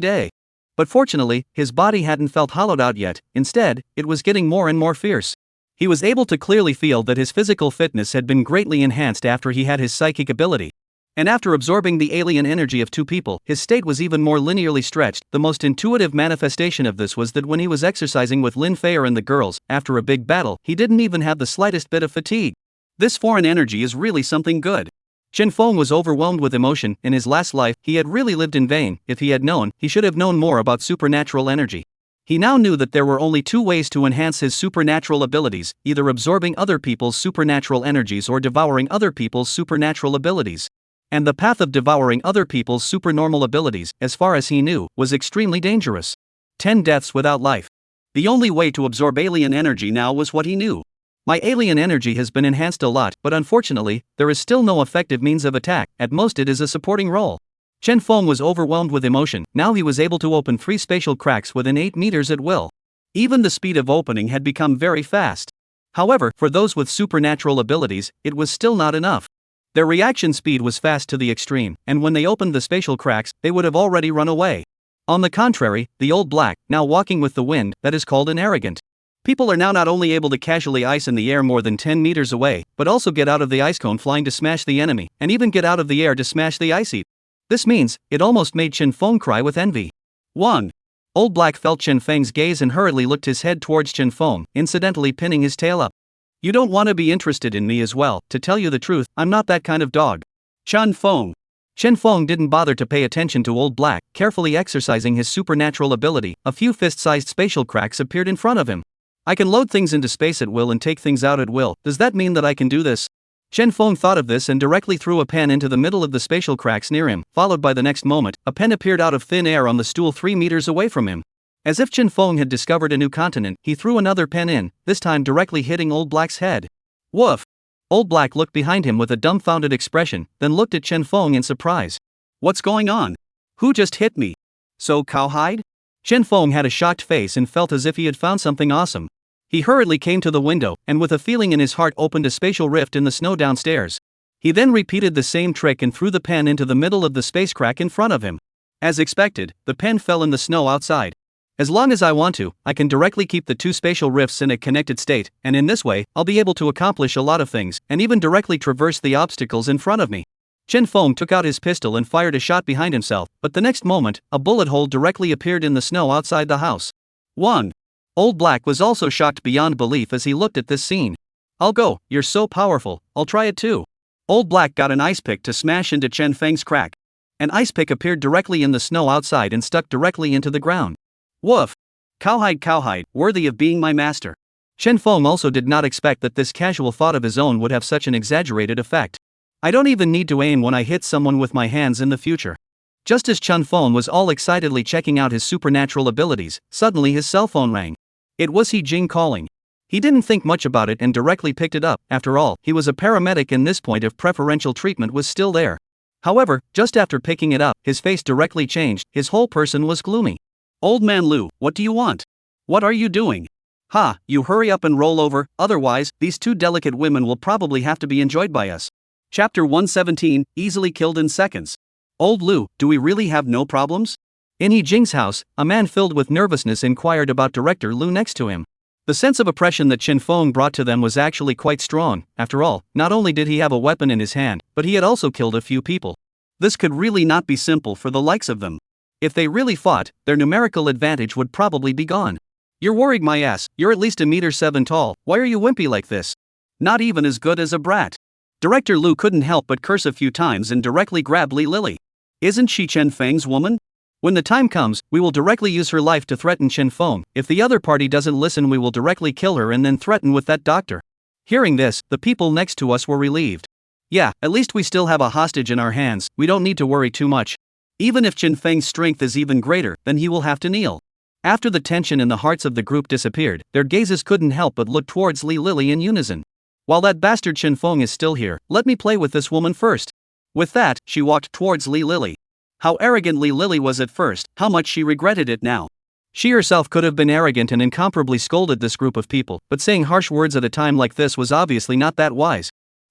day. But fortunately, his body hadn't felt hollowed out yet, instead, it was getting more and more fierce. He was able to clearly feel that his physical fitness had been greatly enhanced after he had his psychic ability. And after absorbing the alien energy of two people, his state was even more linearly stretched. The most intuitive manifestation of this was that when he was exercising with Lin Feier and the girls, after a big battle, he didn't even have the slightest bit of fatigue. This foreign energy is really something good. Chen Feng was overwhelmed with emotion. In his last life, he had really lived in vain. If he had known, he should have known more about supernatural energy. He now knew that there were only two ways to enhance his supernatural abilities, either absorbing other people's supernatural energies or devouring other people's supernatural abilities. And the path of devouring other people's supernormal abilities, as far as he knew, was extremely dangerous. 10 deaths without life. The only way to absorb alien energy now was what he knew. My alien energy has been enhanced a lot, but unfortunately, there is still no effective means of attack. At most it is a supporting role. Chen Feng was overwhelmed with emotion. Now he was able to open 3 spatial cracks within 8 meters at will. Even the speed of opening had become very fast. However, for those with supernatural abilities, it was still not enough. Their reaction speed was fast to the extreme, and when they opened the spatial cracks, they would have already run away. On the contrary, the old black, now walking with the wind, that is called an arrogant. People are now not only able to casually ice in the air more than 10 meters away, but also get out of the ice cone flying to smash the enemy, and even get out of the air to smash the ice heap. This means, it almost made Chen Feng cry with envy. 1. Old Black felt Chen Feng's gaze and hurriedly looked his head towards Chen Feng, incidentally pinning his tail up. You don't want to be interested in me as well. To tell you the truth, I'm not that kind of dog. Chen Feng. Chen Feng didn't bother to pay attention to Old Black, carefully exercising his supernatural ability. A few fist-sized spatial cracks appeared in front of him. I can load things into space at will and take things out at will. Does that mean that I can do this? Chen Feng thought of this and directly threw a pen into the middle of the spatial cracks near him, followed by the next moment, a pen appeared out of thin air on the stool 3 meters away from him. As if Chen Feng had discovered a new continent, he threw another pen in, this time directly hitting Old Black's head. Woof! Old Black looked behind him with a dumbfounded expression, then looked at Chen Feng in surprise. What's going on? Who just hit me? So cowhide? Chen Feng had a shocked face and felt as if he had found something awesome. He hurriedly came to the window, and with a feeling in his heart opened a spatial rift in the snow downstairs. He then repeated the same trick and threw the pen into the middle of the space crack in front of him. As expected, the pen fell in the snow outside. As long as I want to, I can directly keep the 2 spatial rifts in a connected state, and in this way, I'll be able to accomplish a lot of things, and even directly traverse the obstacles in front of me. Chen Feng took out his pistol and fired a shot behind himself, but the next moment, a bullet hole directly appeared in the snow outside the house. 1. Old Black was also shocked beyond belief as he looked at this scene. I'll go, you're so powerful, I'll try it too. Old Black got an ice pick to smash into Chen Feng's crack. An ice pick appeared directly in the snow outside and stuck directly into the ground. Woof! Cowhide, worthy of being my master. Chen Feng also did not expect that this casual thought of his own would have such an exaggerated effect. I don't even need to aim when I hit someone with my hands in the future. Just as Chen Feng was all excitedly checking out his supernatural abilities, suddenly his cell phone rang. It was He Jing calling. He didn't think much about it and directly picked it up. After all, he was a paramedic and this point of preferential treatment was still there. However, just after picking it up, his face directly changed, his whole person was gloomy. Old man Lu, what do you want? What are you doing? Ha, you hurry up and roll over, otherwise, these 2 delicate women will probably have to be enjoyed by us. Chapter 117, easily killed in seconds. Old Lu, do we really have no problems? In He Jing's house, a man filled with nervousness inquired about Director Lu next to him. The sense of oppression that Chen Feng brought to them was actually quite strong. After all, not only did he have a weapon in his hand, but he had also killed a few people. This could really not be simple for the likes of them. If they really fought, their numerical advantage would probably be gone. You're worried my ass, you're at least 1.7 meters tall, why are you wimpy like this? Not even as good as a brat. Director Lu couldn't help but curse a few times and directly grabbed Li Lily. Isn't she Chen Feng's woman? When the time comes, we will directly use her life to threaten Chen Feng. If the other party doesn't listen, we will directly kill her and then threaten with that doctor. Hearing this, the people next to us were relieved. Yeah, at least we still have a hostage in our hands, we don't need to worry too much. Even if Chen Feng's strength is even greater, then he will have to kneel. After the tension in the hearts of the group disappeared, their gazes couldn't help but look towards Li Lily in unison. While that bastard Chen Feng is still here, let me play with this woman first. With that, she walked towards Li Lily. How arrogant Li Lily was at first, how much she regretted it now. She herself could have been arrogant and incomparably scolded this group of people, but saying harsh words at a time like this was obviously not that wise.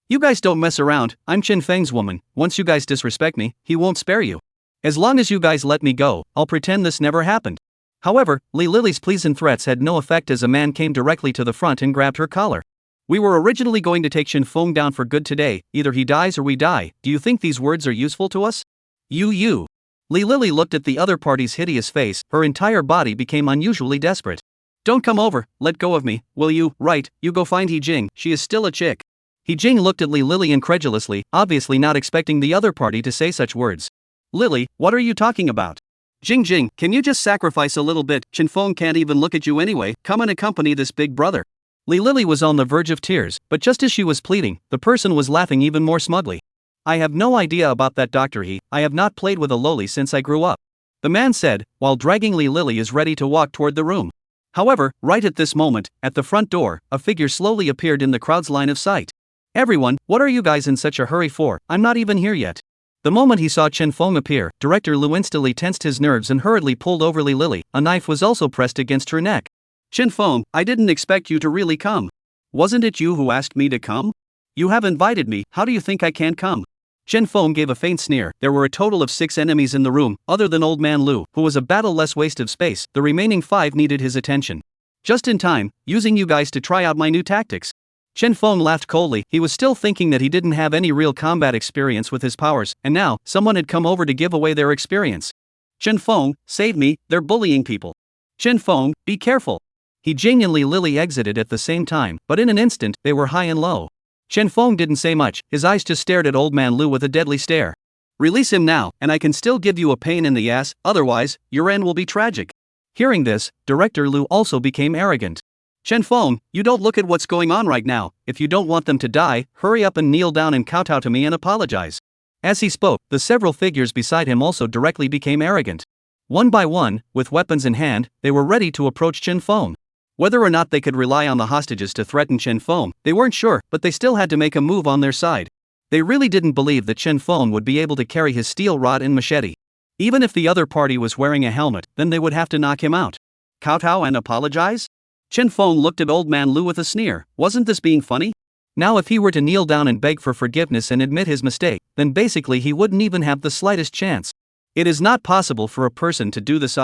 You guys don't mess around, I'm Chen Feng's woman, once you guys disrespect me, he won't spare you. As long as you guys let me go, I'll pretend this never happened. However, Li Lily's pleas and threats had no effect as a man came directly to the front and grabbed her collar. We were originally going to take Chen Feng down for good today, either he dies or we die. Do you think these words are useful to us? You. Li Lily looked at the other party's hideous face, her entire body became unusually desperate. Don't come over, let go of me, will you? Right, you go find He Jing, she is still a chick. He Jing looked at Li Lily incredulously, obviously not expecting the other party to say such words. Lily, what are you talking about? Jing, can you just sacrifice a little bit? Chen Feng can't even look at you anyway, come and accompany this big brother. Li Lily was on the verge of tears, but just as she was pleading, the person was laughing even more smugly. I have no idea about that Dr. He, I have not played with a loli since I grew up. The man said, while dragging Li Lily is ready to walk toward the room. However, right at this moment, at the front door, a figure slowly appeared in the crowd's line of sight. Everyone, what are you guys in such a hurry for? I'm not even here yet. The moment he saw Chen Feng appear, Director Lu instantly tensed his nerves and hurriedly pulled over Li Lily. A knife was also pressed against her neck. Chen Feng, I didn't expect you to really come. Wasn't it you who asked me to come? You have invited me, how do you think I can't come? Chen Feng gave a faint sneer. There were a total of 6 enemies in the room, other than Old Man Lu, who was a battle-less waste of space. The remaining 5 needed his attention. Just in time, using you guys to try out my new tactics. Chen Feng laughed coldly. He was still thinking that he didn't have any real combat experience with his powers, and now, someone had come over to give away their experience. Chen Feng, save me, they're bullying people. Chen Feng, be careful. He Jing and Li Lily exited at the same time, but in an instant, they were high and low. Chen Feng didn't say much, his eyes just stared at Old Man Lu with a deadly stare. Release him now, and I can still give you a pain in the ass, otherwise, your end will be tragic. Hearing this, Director Lu also became arrogant. Chen Feng, you don't look at what's going on right now. If you don't want them to die, hurry up and kneel down and kowtow to me and apologize. As he spoke, the several figures beside him also directly became arrogant. One by one, with weapons in hand, they were ready to approach Chen Feng. Whether or not they could rely on the hostages to threaten Chen Feng, they weren't sure, but they still had to make a move on their side. They really didn't believe that Chen Feng would be able to carry his steel rod and machete. Even if the other party was wearing a helmet, then they would have to knock him out. Kowtow and apologize? Chen Feng looked at Old Man Lu with a sneer. Wasn't this being funny? Now if he were to kneel down and beg for forgiveness and admit his mistake, then basically he wouldn't even have the slightest chance. It is not possible for a person to do this.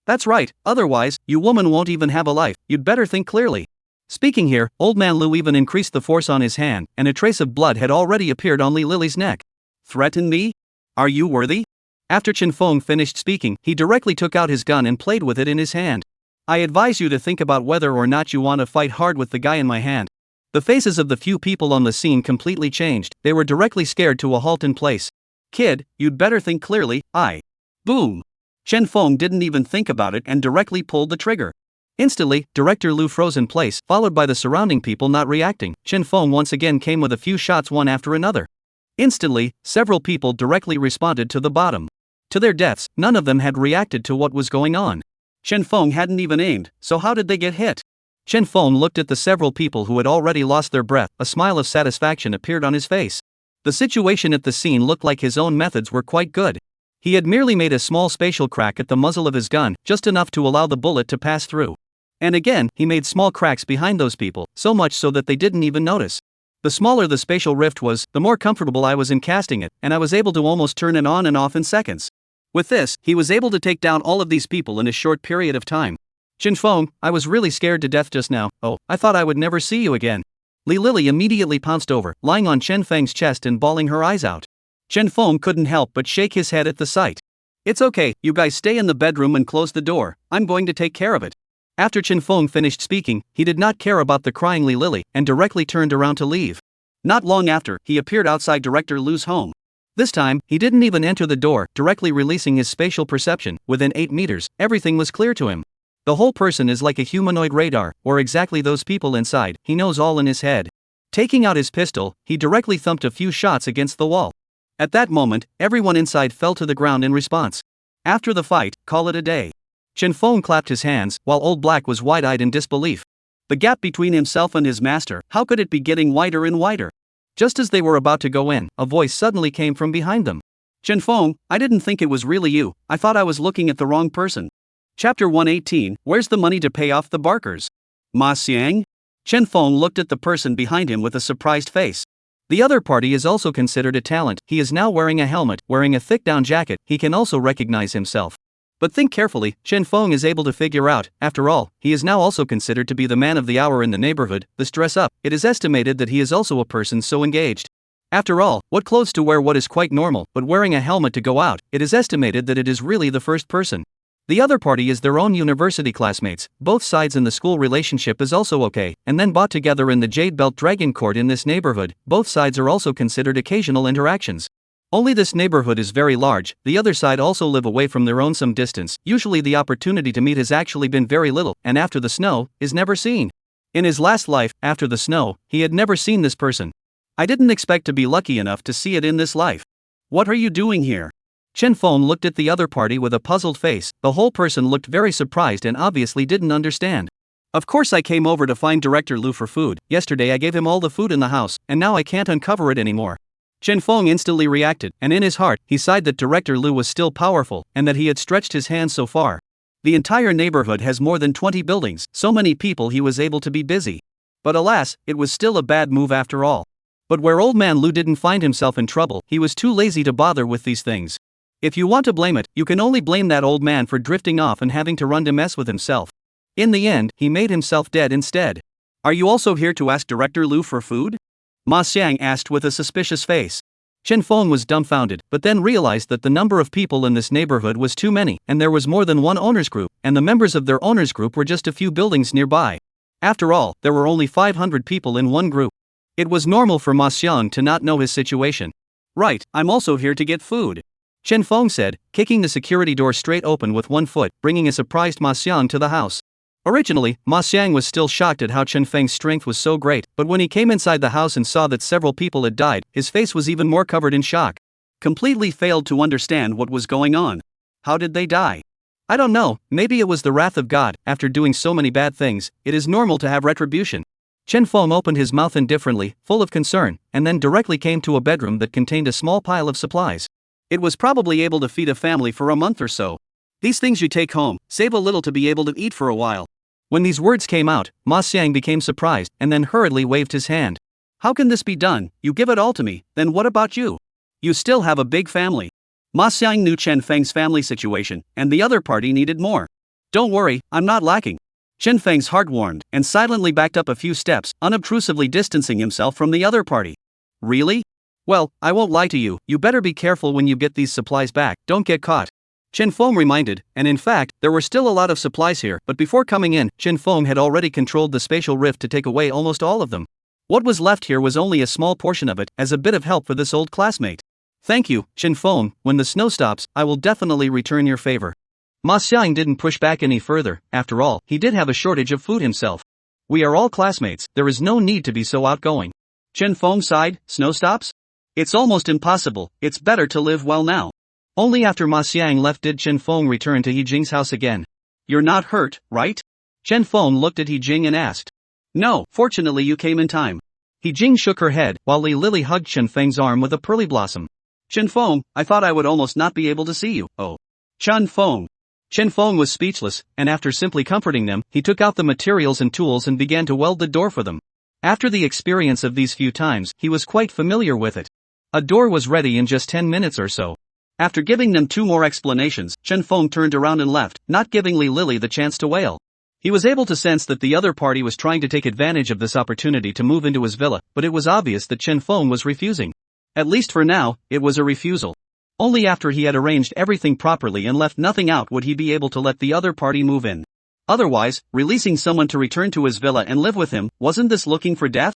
That's right, otherwise, you woman won't even have a life, you'd better think clearly. Speaking here, Old Man Lu even increased the force on his hand, and a trace of blood had already appeared on Li Lily's neck. Threaten me? Are you worthy? After Chen Feng finished speaking, he directly took out his gun and played with it in his hand. I advise you to think about whether or not you want to fight hard with the guy in my hand. The faces of the few people on the scene completely changed, they were directly scared to a halt in place. Kid, you'd better think clearly, Boom! Chen Feng didn't even think about it and directly pulled the trigger. Instantly, Director Lu froze in place, followed by the surrounding people not reacting. Chen Feng once again came with a few shots one after another. Instantly, several people directly responded to the bottom. To their deaths, none of them had reacted to what was going on. Chen Feng hadn't even aimed, so how did they get hit? Chen Feng looked at the several people who had already lost their breath. A smile of satisfaction appeared on his face. The situation at the scene looked like his own methods were quite good. He had merely made a small spatial crack at the muzzle of his gun, just enough to allow the bullet to pass through. And again, he made small cracks behind those people, so much so that they didn't even notice. The smaller the spatial rift was, the more comfortable I was in casting it, and I was able to almost turn it on and off in seconds. With this, he was able to take down all of these people in a short period of time. Chen Feng, I was really scared to death just now. Oh, I thought I would never see you again. Li Lily immediately pounced over, lying on Chen Feng's chest and bawling her eyes out. Chen Feng couldn't help but shake his head at the sight. It's okay, you guys stay in the bedroom and close the door, I'm going to take care of it. After Chen Feng finished speaking, he did not care about the crying Li Lily and directly turned around to leave. Not long after, he appeared outside Director Lu's home. This time, he didn't even enter the door, directly releasing his spatial perception. Within 8 meters, everything was clear to him. The whole person is like a humanoid radar, or exactly those people inside, he knows all in his head. Taking out his pistol, he directly thumped a few shots against the wall. At that moment, everyone inside fell to the ground in response. After the fight, call it a day. Chen Feng clapped his hands, while Old Black was wide-eyed in disbelief. The gap between himself and his master, how could it be getting wider and wider? Just as they were about to go in, a voice suddenly came from behind them. Chen Feng, I didn't think it was really you, I thought I was looking at the wrong person. Chapter 118, Where's the money to pay off the barkers? Ma Xiang? Chen Feng looked at the person behind him with a surprised face. The other party is also considered a talent. He is now wearing a helmet, wearing a thick down jacket, he can also recognize himself. But think carefully, Chen Feng is able to figure out, after all, he is now also considered to be the man of the hour in the neighborhood, the stress up, it is estimated that he is also a person so engaged. After all, what clothes to wear what is quite normal, but wearing a helmet to go out, it is estimated that it is really the first person. The other party is their own university classmates, both sides in the school relationship is also okay, and then bought together in the Jade Belt Dragon Court in this neighborhood, both sides are also considered occasional interactions. Only this neighborhood is very large, the other side also live away from their own some distance, usually the opportunity to meet has actually been very little, and after the snow, is never seen. In his last life, after the snow, he had never seen this person. I didn't expect to be lucky enough to see it in this life. What are you doing here? Chen Feng looked at the other party with a puzzled face, the whole person looked very surprised and obviously didn't understand. Of course I came over to find Director Lu for food, Yesterday I gave him all the food in the house, and now I can't uncover it anymore. Chen Feng instantly reacted, and in his heart, he sighed that Director Lu was still powerful, and that he had stretched his hands so far. The entire neighborhood has more than 20 buildings, so many people he was able to be busy. But alas, it was still a bad move after all. But where old man Lu didn't find himself in trouble, he was too lazy to bother with these things. If you want to blame it, you can only blame that old man for drifting off and having to run to mess with himself. In the end, he made himself dead instead. Are you also here to ask Director Lu for food? Ma Xiang asked with a suspicious face. Chen Feng was dumbfounded, but then realized that the number of people in this neighborhood was too many, and there was more than one owners group, and the members of their owners group were just a few buildings nearby. After all, there were only 500 people in one group. It was normal for Ma Xiang to not know his situation. Right, I'm also here to get food, Chen Feng said, kicking the security door straight open with one foot, bringing a surprised Ma Xiang to the house. Originally, Ma Xiang was still shocked at how Chen Feng's strength was so great, but when he came inside the house and saw that several people had died, his face was even more covered in shock. Completely failed to understand what was going on. How did they die? I don't know, maybe it was the wrath of God. After doing so many bad things, it is normal to have retribution. Chen Feng opened his mouth indifferently, full of concern, and then directly came to a bedroom that contained a small pile of supplies. It was probably able to feed a family for a month or so. These things you take home, save a little to be able to eat for a while. When these words came out, Ma Xiang became surprised, and then hurriedly waved his hand. How can this be done? You give it all to me, then what about you? You still have a big family. Ma Xiang knew Chen Feng's family situation, and the other party needed more. Don't worry, I'm not lacking. Chen Feng's heart warmed, and silently backed up a few steps, unobtrusively distancing himself from the other party. Really? Well, I won't lie to you, you better be careful when you get these supplies back, don't get caught. Chen Feng reminded, and in fact, there were still a lot of supplies here, but before coming in, Chen Feng had already controlled the spatial rift to take away almost all of them. What was left here was only a small portion of it, as a bit of help for this old classmate. Thank you, Chen Feng, when the snow stops, I will definitely return your favor. Ma Xiang didn't push back any further, after all, he did have a shortage of food himself. We are all classmates, there is no need to be so outgoing. Chen Feng sighed, snow stops? It's almost impossible, it's better to live well now. Only after Ma Xiang left did Chen Feng return to He Jing's house again. You're not hurt, right? Chen Feng looked at He Jing and asked. No, fortunately you came in time. He Jing shook her head, while Li Lily hugged Chen Feng's arm with a pearly blossom. Chen Feng, I thought I would almost not be able to see you, oh. Chen Feng. Chen Feng was speechless, and after simply comforting them, he took out the materials and tools and began to weld the door for them. After the experience of these few times, he was quite familiar with it. A door was ready in just 10 minutes or so. After giving them 2 more explanations, Chen Feng turned around and left, not giving Li Lily the chance to wail. He was able to sense that the other party was trying to take advantage of this opportunity to move into his villa, but it was obvious that Chen Feng was refusing. At least for now, it was a refusal. Only after he had arranged everything properly and left nothing out would he be able to let the other party move in. Otherwise, releasing someone to return to his villa and live with him, wasn't this looking for death?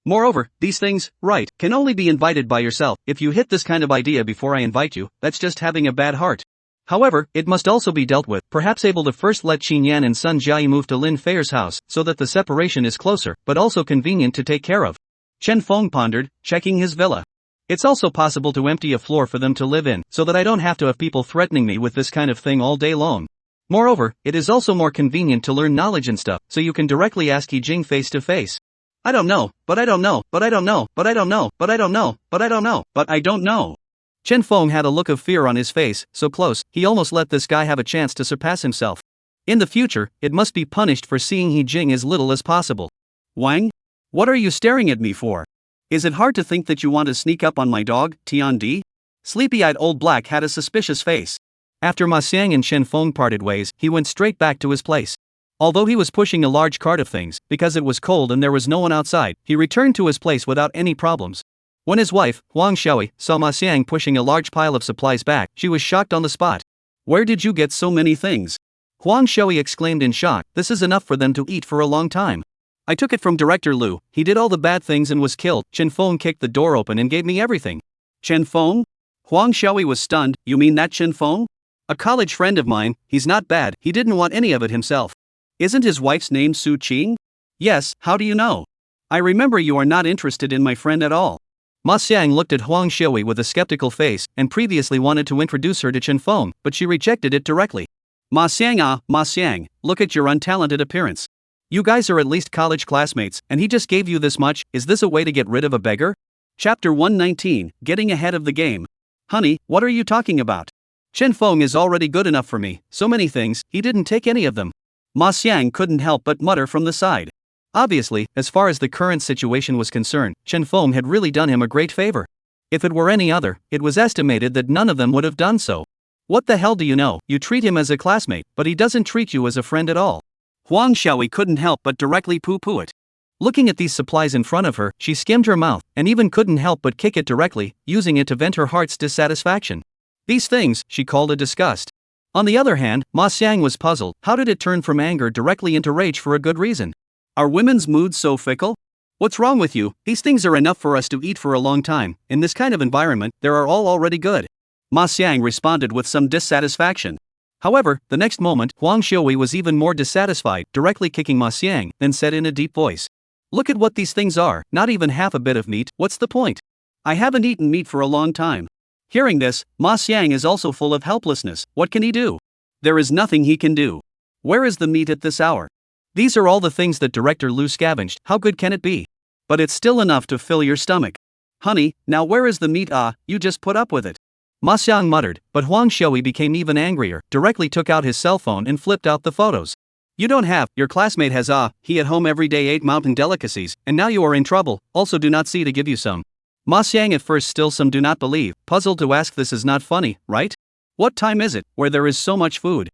Moreover, these things, right, can only be invited by yourself. If you hit this kind of idea before I invite you, that's just having a bad heart. However, it must also be dealt with, perhaps able to first let Qin Yan and Sun Jiayi move to Lin Feier's house, so that the separation is closer, but also convenient to take care of. Chen Feng pondered, checking his villa. It's also possible to empty a floor for them to live in, so that I don't have to have people threatening me with this kind of thing all day long. Moreover, it is also more convenient to learn knowledge and stuff, so you can directly ask He Jing face to face. I don't know, but I don't know, but I don't know, but I don't know, but I don't know, but I don't know, but I don't know. Chen Feng had a look of fear on his face, so close, he almost let this guy have a chance to surpass himself. In the future, it must be punished for seeing He Jing as little as possible. Wang? What are you staring at me for? Is it hard to think that you want to sneak up on my dog, Tian Di? Sleepy-eyed old black had a suspicious face. After Ma Xiang and Chen Feng parted ways, he went straight back to his place. Although he was pushing a large cart of things, because it was cold and there was no one outside, he returned to his place without any problems. When his wife, Huang Xiaoyi, saw Ma Xiang pushing a large pile of supplies back, she was shocked on the spot. Where did you get so many things? Huang Xiaoyi exclaimed in shock, this is enough for them to eat for a long time. I took it from Director Lu, he did all the bad things and was killed. Chen Feng kicked the door open and gave me everything. Chen Feng? Huang Xiaoyi was stunned, you mean that Chen Feng? A college friend of mine, he's not bad, he didn't want any of it himself. Isn't his wife's name Su Qing? Yes, how do you know? I remember you are not interested in my friend at all. Ma Xiang looked at Huang Xiaoyi with a skeptical face, and previously wanted to introduce her to Chen Feng, but she rejected it directly. Ma Xiang, look at your untalented appearance. You guys are at least college classmates, and he just gave you this much, is this a way to get rid of a beggar? Chapter 119, Getting Ahead of the Game. Honey, what are you talking about? Chen Feng is already good enough for me, so many things, he didn't take any of them. Ma Xiang couldn't help but mutter from the side. Obviously, as far as the current situation was concerned, Chen Feng had really done him a great favor. If it were any other, it was estimated that none of them would have done so. What the hell do you know? You treat him as a classmate, but he doesn't treat you as a friend at all. Huang Xiaoyi couldn't help but directly poo-poo it. Looking at these supplies in front of her, she skimmed her mouth, and even couldn't help but kick it directly, using it to vent her heart's dissatisfaction. These things, she called a disgust. On the other hand, Ma Xiang was puzzled, how did it turn from anger directly into rage for a good reason? Are women's moods so fickle? What's wrong with you? These things are enough for us to eat for a long time, in this kind of environment, they are all already good. Ma Xiang responded with some dissatisfaction. However, the next moment, Huang Xiaoyi was even more dissatisfied, directly kicking Ma Xiang, then said in a deep voice. Look at what these things are, not even half a bit of meat, what's the point? I haven't eaten meat for a long time. Hearing this, Ma Xiang is also full of helplessness, what can he do? There is nothing he can do. Where is the meat at this hour? These are all the things that Director Lu scavenged, how good can it be? But it's still enough to fill your stomach. Honey, now where is the meat? You just put up with it. Ma Xiang muttered, but Huang Xiaoyi became even angrier, directly took out his cell phone and flipped out the photos. You don't have, your classmate has he at home every day ate mountain delicacies, and now you are in trouble, also do not see to give you some. Ma Xiang at first still some do not believe, puzzled to ask this is not funny, right? What time is it, where there is so much food?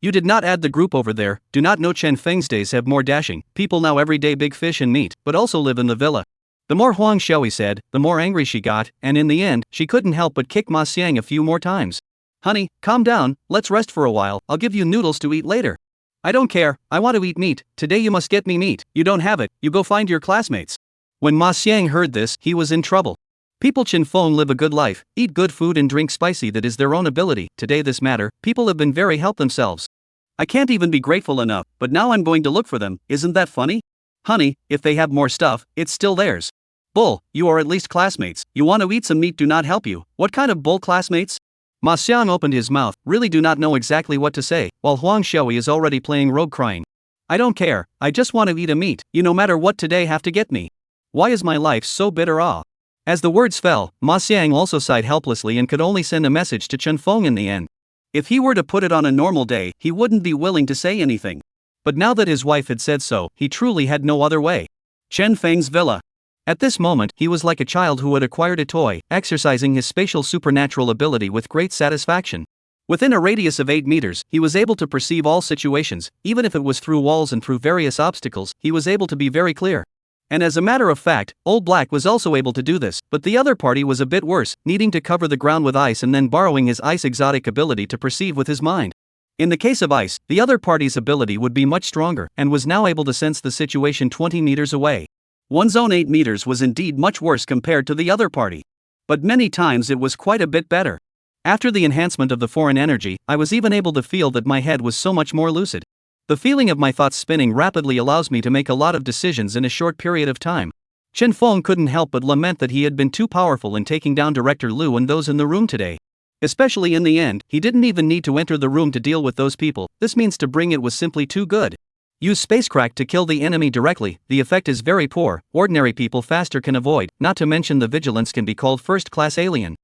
You did not add the group over there, do not know Chen Feng's days have more dashing, people now every day big fish and meat, but also live in the villa. The more Huang Xiaoyi said, the more angry she got, and in the end, she couldn't help but kick Ma Xiang a few more times. Honey, calm down, let's rest for a while, I'll give you noodles to eat later. I don't care, I want to eat meat, today you must get me meat, you don't have it, you go find your classmates. When Ma Xiang heard this, he was in trouble. People Chen Feng live a good life, eat good food and drink spicy, that is their own ability. Today this matter, people have been very help themselves. I can't even be grateful enough, but now I'm going to look for them, isn't that funny? Honey, if they have more stuff, it's still theirs. Bull, you are at least classmates, you want to eat some meat do not help you, what kind of bull classmates? Ma Xiang opened his mouth, really do not know exactly what to say, while Huang Xiaoyi is already playing rogue crying. I don't care, I just want to eat a meat, you no matter what today have to get me. Why is my life so bitter? As the words fell, Ma Xiang also sighed helplessly and could only send a message to Chen Feng in the end. If he were to put it on a normal day, he wouldn't be willing to say anything. But now that his wife had said so, he truly had no other way. Chen Feng's villa. At this moment, he was like a child who had acquired a toy, exercising his spatial supernatural ability with great satisfaction. Within a radius of 8 meters, he was able to perceive all situations, even if it was through walls and through various obstacles, he was able to be very clear. And as a matter of fact, Old Black was also able to do this, but the other party was a bit worse, needing to cover the ground with ice and then borrowing his ice exotic ability to perceive with his mind. In the case of ice, the other party's ability would be much stronger, and was now able to sense the situation 20 meters away. One's own 8 meters was indeed much worse compared to the other party. But many times it was quite a bit better. After the enhancement of the foreign energy, I was even able to feel that my head was so much more lucid. The feeling of my thoughts spinning rapidly allows me to make a lot of decisions in a short period of time. Chen Feng couldn't help but lament that he had been too powerful in taking down Director Lu and those in the room today. Especially in the end, he didn't even need to enter the room to deal with those people, this means to bring it was simply too good. Use spacecrack to kill the enemy directly, the effect is very poor, ordinary people faster can avoid, not to mention the vigilance can be called first-class alien.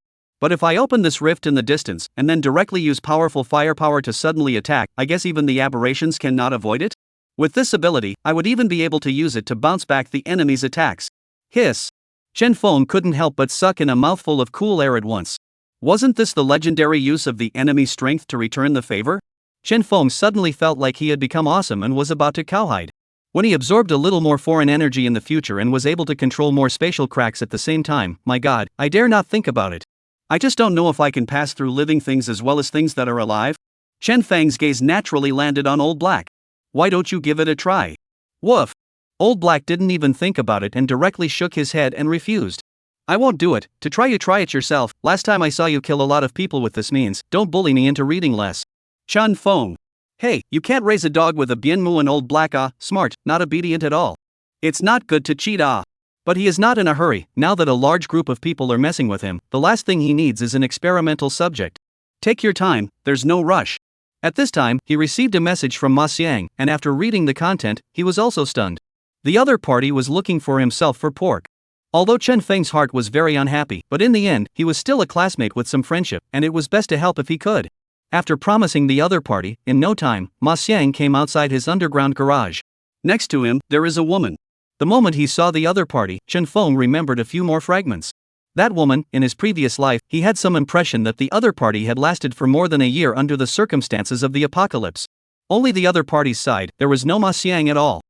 But if I open this rift in the distance, and then directly use powerful firepower to suddenly attack, I guess even the aberrations cannot avoid it? With this ability, I would even be able to use it to bounce back the enemy's attacks. Hiss! Chen Feng couldn't help but suck in a mouthful of cool air at once. Wasn't this the legendary use of the enemy's strength to return the favor? Chen Feng suddenly felt like he had become awesome and was about to cowhide. When he absorbed a little more foreign energy in the future and was able to control more spatial cracks at the same time, my god, I dare not think about it. I just don't know if I can pass through living things as well as things that are alive. Chen Feng's gaze naturally landed on Old Black. Why don't you give it a try? Woof. Old Black didn't even think about it and directly shook his head and refused. I won't do it. To try, you try it yourself. Last time I saw you kill a lot of people with this means. Don't bully me into reading less. Chen Feng. Hey, you can't raise a dog with a bianmu and Old Black smart, not obedient at all. It's not good to cheat But he is not in a hurry. Now that a large group of people are messing with him, the last thing he needs is an experimental subject. Take your time, there's no rush. At this time, he received a message from Ma Xiang, and after reading the content, he was also stunned. The other party was looking for himself for pork. Although Chen Feng's heart was very unhappy, but in the end, he was still a classmate with some friendship, and it was best to help if he could. After promising the other party, in no time, Ma Xiang came outside his underground garage. Next to him, there is a woman. The moment he saw the other party, Chen Feng remembered a few more fragments. That woman, in his previous life, he had some impression that the other party had lasted for more than a year under the circumstances of the apocalypse. Only the other party's side, there was no Ma Xiang at all.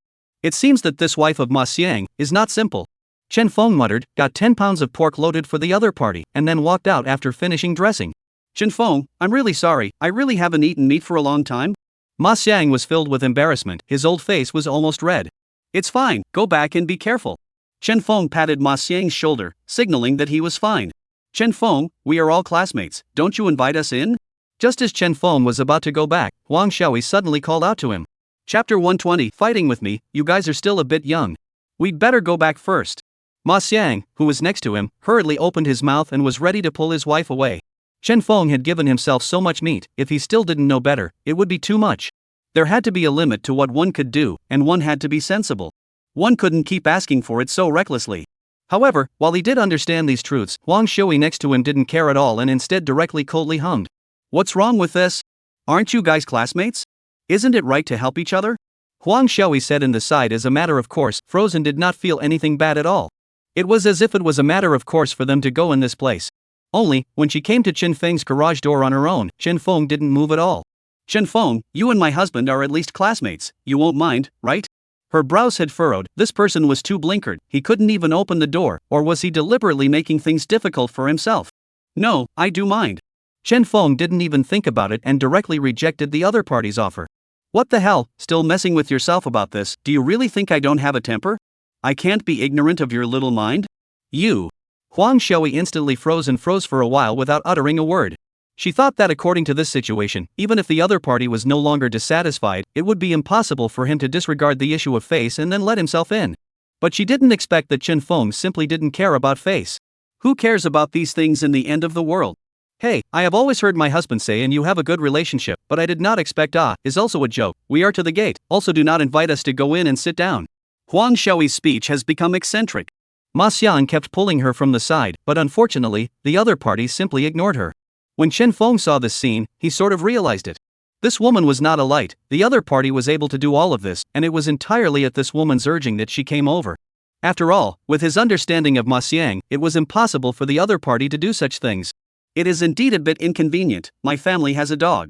It seems that this wife of Ma Xiang is not simple. Chen Feng muttered, got 10 pounds of pork loaded for the other party, and then walked out after finishing dressing. Chen Feng, I'm really sorry, I really haven't eaten meat for a long time. Ma Xiang was filled with embarrassment, his old face was almost red. It's fine, go back and be careful. Chen Feng patted Ma Xiang's shoulder, signaling that he was fine. Chen Feng, we are all classmates, don't you invite us in? Just as Chen Feng was about to go back, Huang Xiaoyi suddenly called out to him. Chapter 120, Fighting with me, you guys are still a bit young. We'd better go back first. Ma Xiang, who was next to him, hurriedly opened his mouth and was ready to pull his wife away. Chen Feng had given himself so much meat, if he still didn't know better, it would be too much. There had to be a limit to what one could do, and one had to be sensible. One couldn't keep asking for it so recklessly. However, while he did understand these truths, Huang Xiaoyi next to him didn't care at all and instead directly coldly hummed. What's wrong with this? Aren't you guys classmates? Isn't it right to help each other? Huang Xiaoyi said in the side as a matter of course. Frozen did not feel anything bad at all. It was as if it was a matter of course for them to go in this place. Only, when she came to Chen Feng's garage door on her own, Chen Feng didn't move at all. Chen Feng, you and my husband are at least classmates, you won't mind, right? Her brows had furrowed, this person was too blinkered, he couldn't even open the door, or was he deliberately making things difficult for himself? No, I do mind. Chen Feng didn't even think about it and directly rejected the other party's offer. What the hell, still messing with yourself about this, do you really think I don't have a temper? I can't be ignorant of your little mind? You. Huang Xiaoyi instantly froze for a while without uttering a word. She thought that according to this situation, even if the other party was no longer dissatisfied, it would be impossible for him to disregard the issue of face and then let himself in. But she didn't expect that Chen Feng simply didn't care about face. Who cares about these things in the end of the world? Hey, I have always heard my husband say and you have a good relationship, but I did not expect is also a joke. We are to the gate, also do not invite us to go in and sit down. Huang Xiaoyi's speech has become eccentric. Ma Xiang kept pulling her from the side, but unfortunately, the other party simply ignored her. When Chen Feng saw this scene, he sort of realized it. This woman was not a light, the other party was able to do all of this, and it was entirely at this woman's urging that she came over. After all, with his understanding of Ma Xiang, it was impossible for the other party to do such things. It is indeed a bit inconvenient, my family has a dog.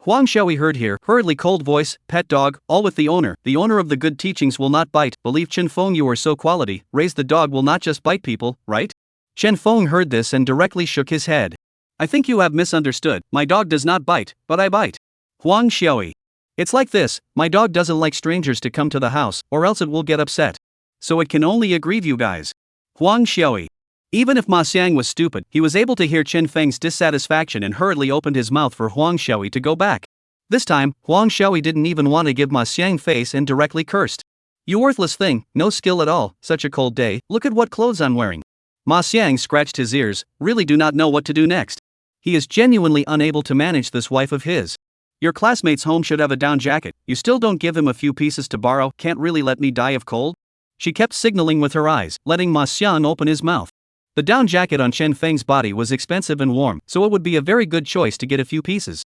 Huang Xiaoyi heard here, hurriedly cold voice, pet dog, all with the owner of the good teachings will not bite, believe Chen Feng you are so quality, raised the dog will not just bite people, right? Chen Feng heard this and directly shook his head. I think you have misunderstood, my dog does not bite, but I bite. Huang Xiaoyi. It's like this, my dog doesn't like strangers to come to the house, or else it will get upset. So it can only aggrieve you guys. Huang Xiaoyi. Even if Ma Xiang was stupid, he was able to hear Chen Feng's dissatisfaction and hurriedly opened his mouth for Huang Xiaoyi to go back. This time, Huang Xiaoyi didn't even want to give Ma Xiang face and directly cursed. You worthless thing, no skill at all, such a cold day, look at what clothes I'm wearing. Ma Xiang scratched his ears, really do not know what to do next. He is genuinely unable to manage this wife of his. Your classmate's home should have a down jacket, you still don't give him a few pieces to borrow, can't really let me die of cold? She kept signaling with her eyes, letting Ma Xiang open his mouth. The down jacket on Chen Feng's body was expensive and warm, so it would be a very good choice to get a few pieces.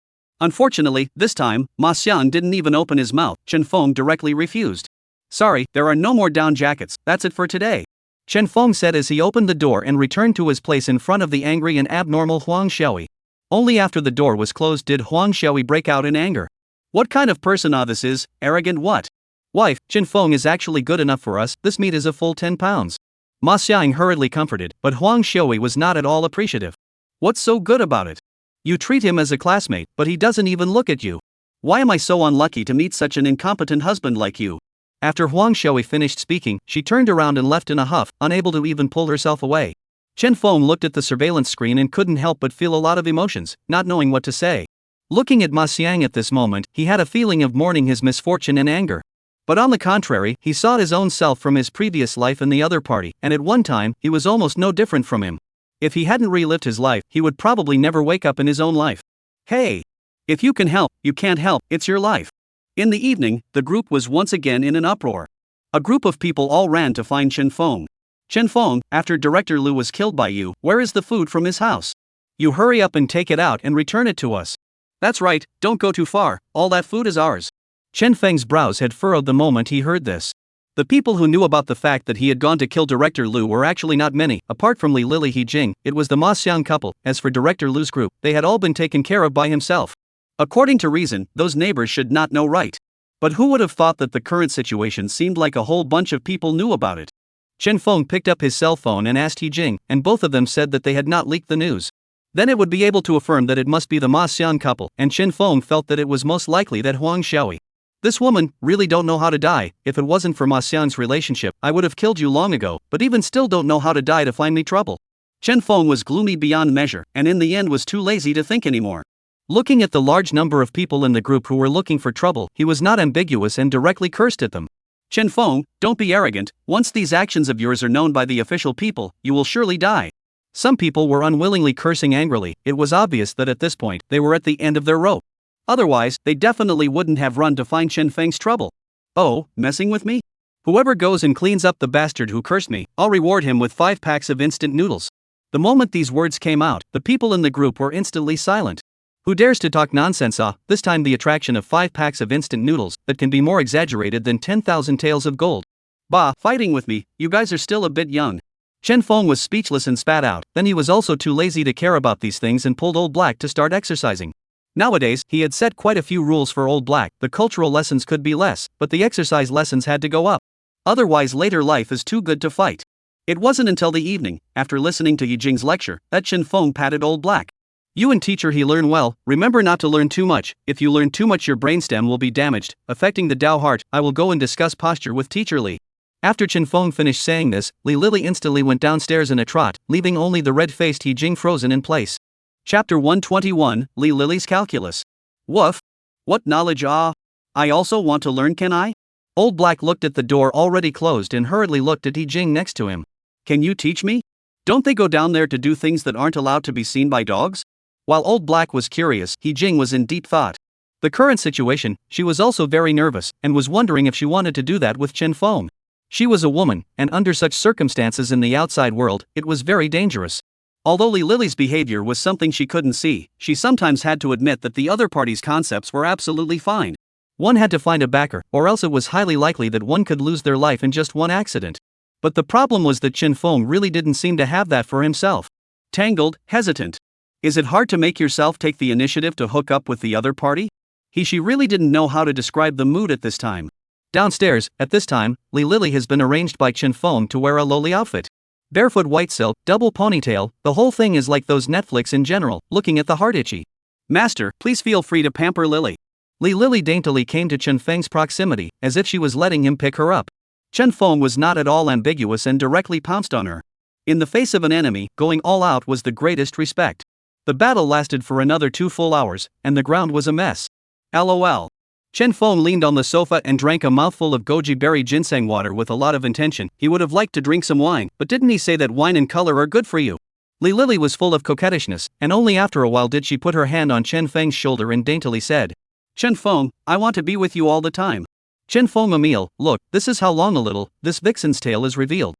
Unfortunately, this time, Ma Xiang didn't even open his mouth, Chen Feng directly refused. Sorry, there are no more down jackets, that's it for today. Chen Feng said as he opened the door and returned to his place in front of the angry and abnormal Huang Xiaoyi. Only after the door was closed did Huang Xiaoyi break out in anger. What kind of person this is, arrogant what? Wife, Chen Feng is actually good enough for us, this meat is a full 10 pounds. Ma Xiang hurriedly comforted, but Huang Xiaoyi was not at all appreciative. What's so good about it? You treat him as a classmate, but he doesn't even look at you. Why am I so unlucky to meet such an incompetent husband like you? After Huang Xiaoyi finished speaking, she turned around and left in a huff, unable to even pull herself away. Chen Feng looked at the surveillance screen and couldn't help but feel a lot of emotions, not knowing what to say. Looking at Ma Xiang at this moment, he had a feeling of mourning his misfortune and anger. But on the contrary, he saw his own self from his previous life in the other party, and at one time, he was almost no different from him. If he hadn't relived his life, he would probably never wake up in his own life. Hey! If you can help, you can't help, it's your life. In the evening, the group was once again in an uproar. A group of people all ran to find Chen Feng. Chen Feng, after Director Lu was killed by you, where is the food from his house? You hurry up and take it out and return it to us. That's right, don't go too far, all that food is ours. Chen Feng's brows had furrowed the moment he heard this. The people who knew about the fact that he had gone to kill Director Lu were actually not many, apart from Li Lili Jing, it was the Ma Xiang couple. As for Director Lu's group, they had all been taken care of by himself. According to reason, those neighbors should not know right. But who would have thought that the current situation seemed like a whole bunch of people knew about it? Chen Feng picked up his cell phone and asked Jing, and both of them said that they had not leaked the news. Then it would be able to affirm that it must be the Ma Xiang couple, and Chen Feng felt that it was most likely that Huang Xiaoyi. This woman really don't know how to die. If it wasn't for Ma Xiang's relationship, I would have killed you long ago, but even still don't know how to die to find me trouble. Chen Feng was gloomy beyond measure, and in the end was too lazy to think anymore. Looking at the large number of people in the group who were looking for trouble, he was not ambiguous and directly cursed at them. Chen Feng, don't be arrogant, once these actions of yours are known by the official people, you will surely die. Some people were unwillingly cursing angrily, it was obvious that at this point, they were at the end of their rope. Otherwise, they definitely wouldn't have run to find Chen Feng's trouble. Oh, messing with me? Whoever goes and cleans up the bastard who cursed me, I'll reward him with 5 packs of instant noodles. The moment these words came out, the people in the group were instantly silent. Who dares to talk nonsense? This time the attraction of 5 packs of instant noodles, that can be more exaggerated than 10,000 taels of gold. Bah, fighting with me, you guys are still a bit young. Chen Feng was speechless and spat out, then he was also too lazy to care about these things and pulled Old Black to start exercising. Nowadays, he had set quite a few rules for Old Black, the cultural lessons could be less, but the exercise lessons had to go up. Otherwise later life is too good to fight. It wasn't until the evening, after listening to Yijing's lecture, that Chen Feng patted Old Black. You and teacher he learn well, remember not to learn too much, if you learn too much your brainstem will be damaged, affecting the Tao heart. I will go and discuss posture with teacher Li. After Chen Feng finished saying this, Li Lili instantly went downstairs in a trot, leaving only the red-faced Yijing frozen in place. Chapter 121, Li Lily's Calculus. Woof. What knowledge I also want to learn, can I? Old Black looked at the door already closed and hurriedly looked at Yijing next to him. Can you teach me? Don't they go down there to do things that aren't allowed to be seen by dogs? While Old Black was curious, Yijing was in deep thought. The current situation, she was also very nervous, and was wondering if she wanted to do that with Chen Feng. She was a woman, and under such circumstances in the outside world, it was very dangerous. Although Li Lily's behavior was something she couldn't see, she sometimes had to admit that the other party's concepts were absolutely fine. One had to find a backer, or else it was highly likely that one could lose their life in just one accident. But the problem was that Chen Feng really didn't seem to have that for himself. Tangled, hesitant. Is it hard to make yourself take the initiative to hook up with the other party? She really didn't know how to describe the mood at this time. Downstairs, at this time, Li Lily has been arranged by Chen Feng to wear a lowly outfit. Barefoot white silk, double ponytail, the whole thing is like those Netflix in general, looking at the heart itchy. Master, please feel free to pamper Lily. Li Lily daintily came to Chen Feng's proximity, as if she was letting him pick her up. Chen Feng was not at all ambiguous and directly pounced on her. In the face of an enemy, going all out was the greatest respect. The battle lasted for another 2 full hours, and the ground was a mess. LOL. Chen Feng leaned on the sofa and drank a mouthful of goji berry ginseng water with a lot of intention. He would have liked to drink some wine, but didn't he say that wine and color are good for you? Li Lily was full of coquettishness, and only after a while did she put her hand on Chen Feng's shoulder and daintily said, Chen Feng, I want to be with you all the time. Chen Feng Emil, look, this is how long a little, this vixen's tale is revealed.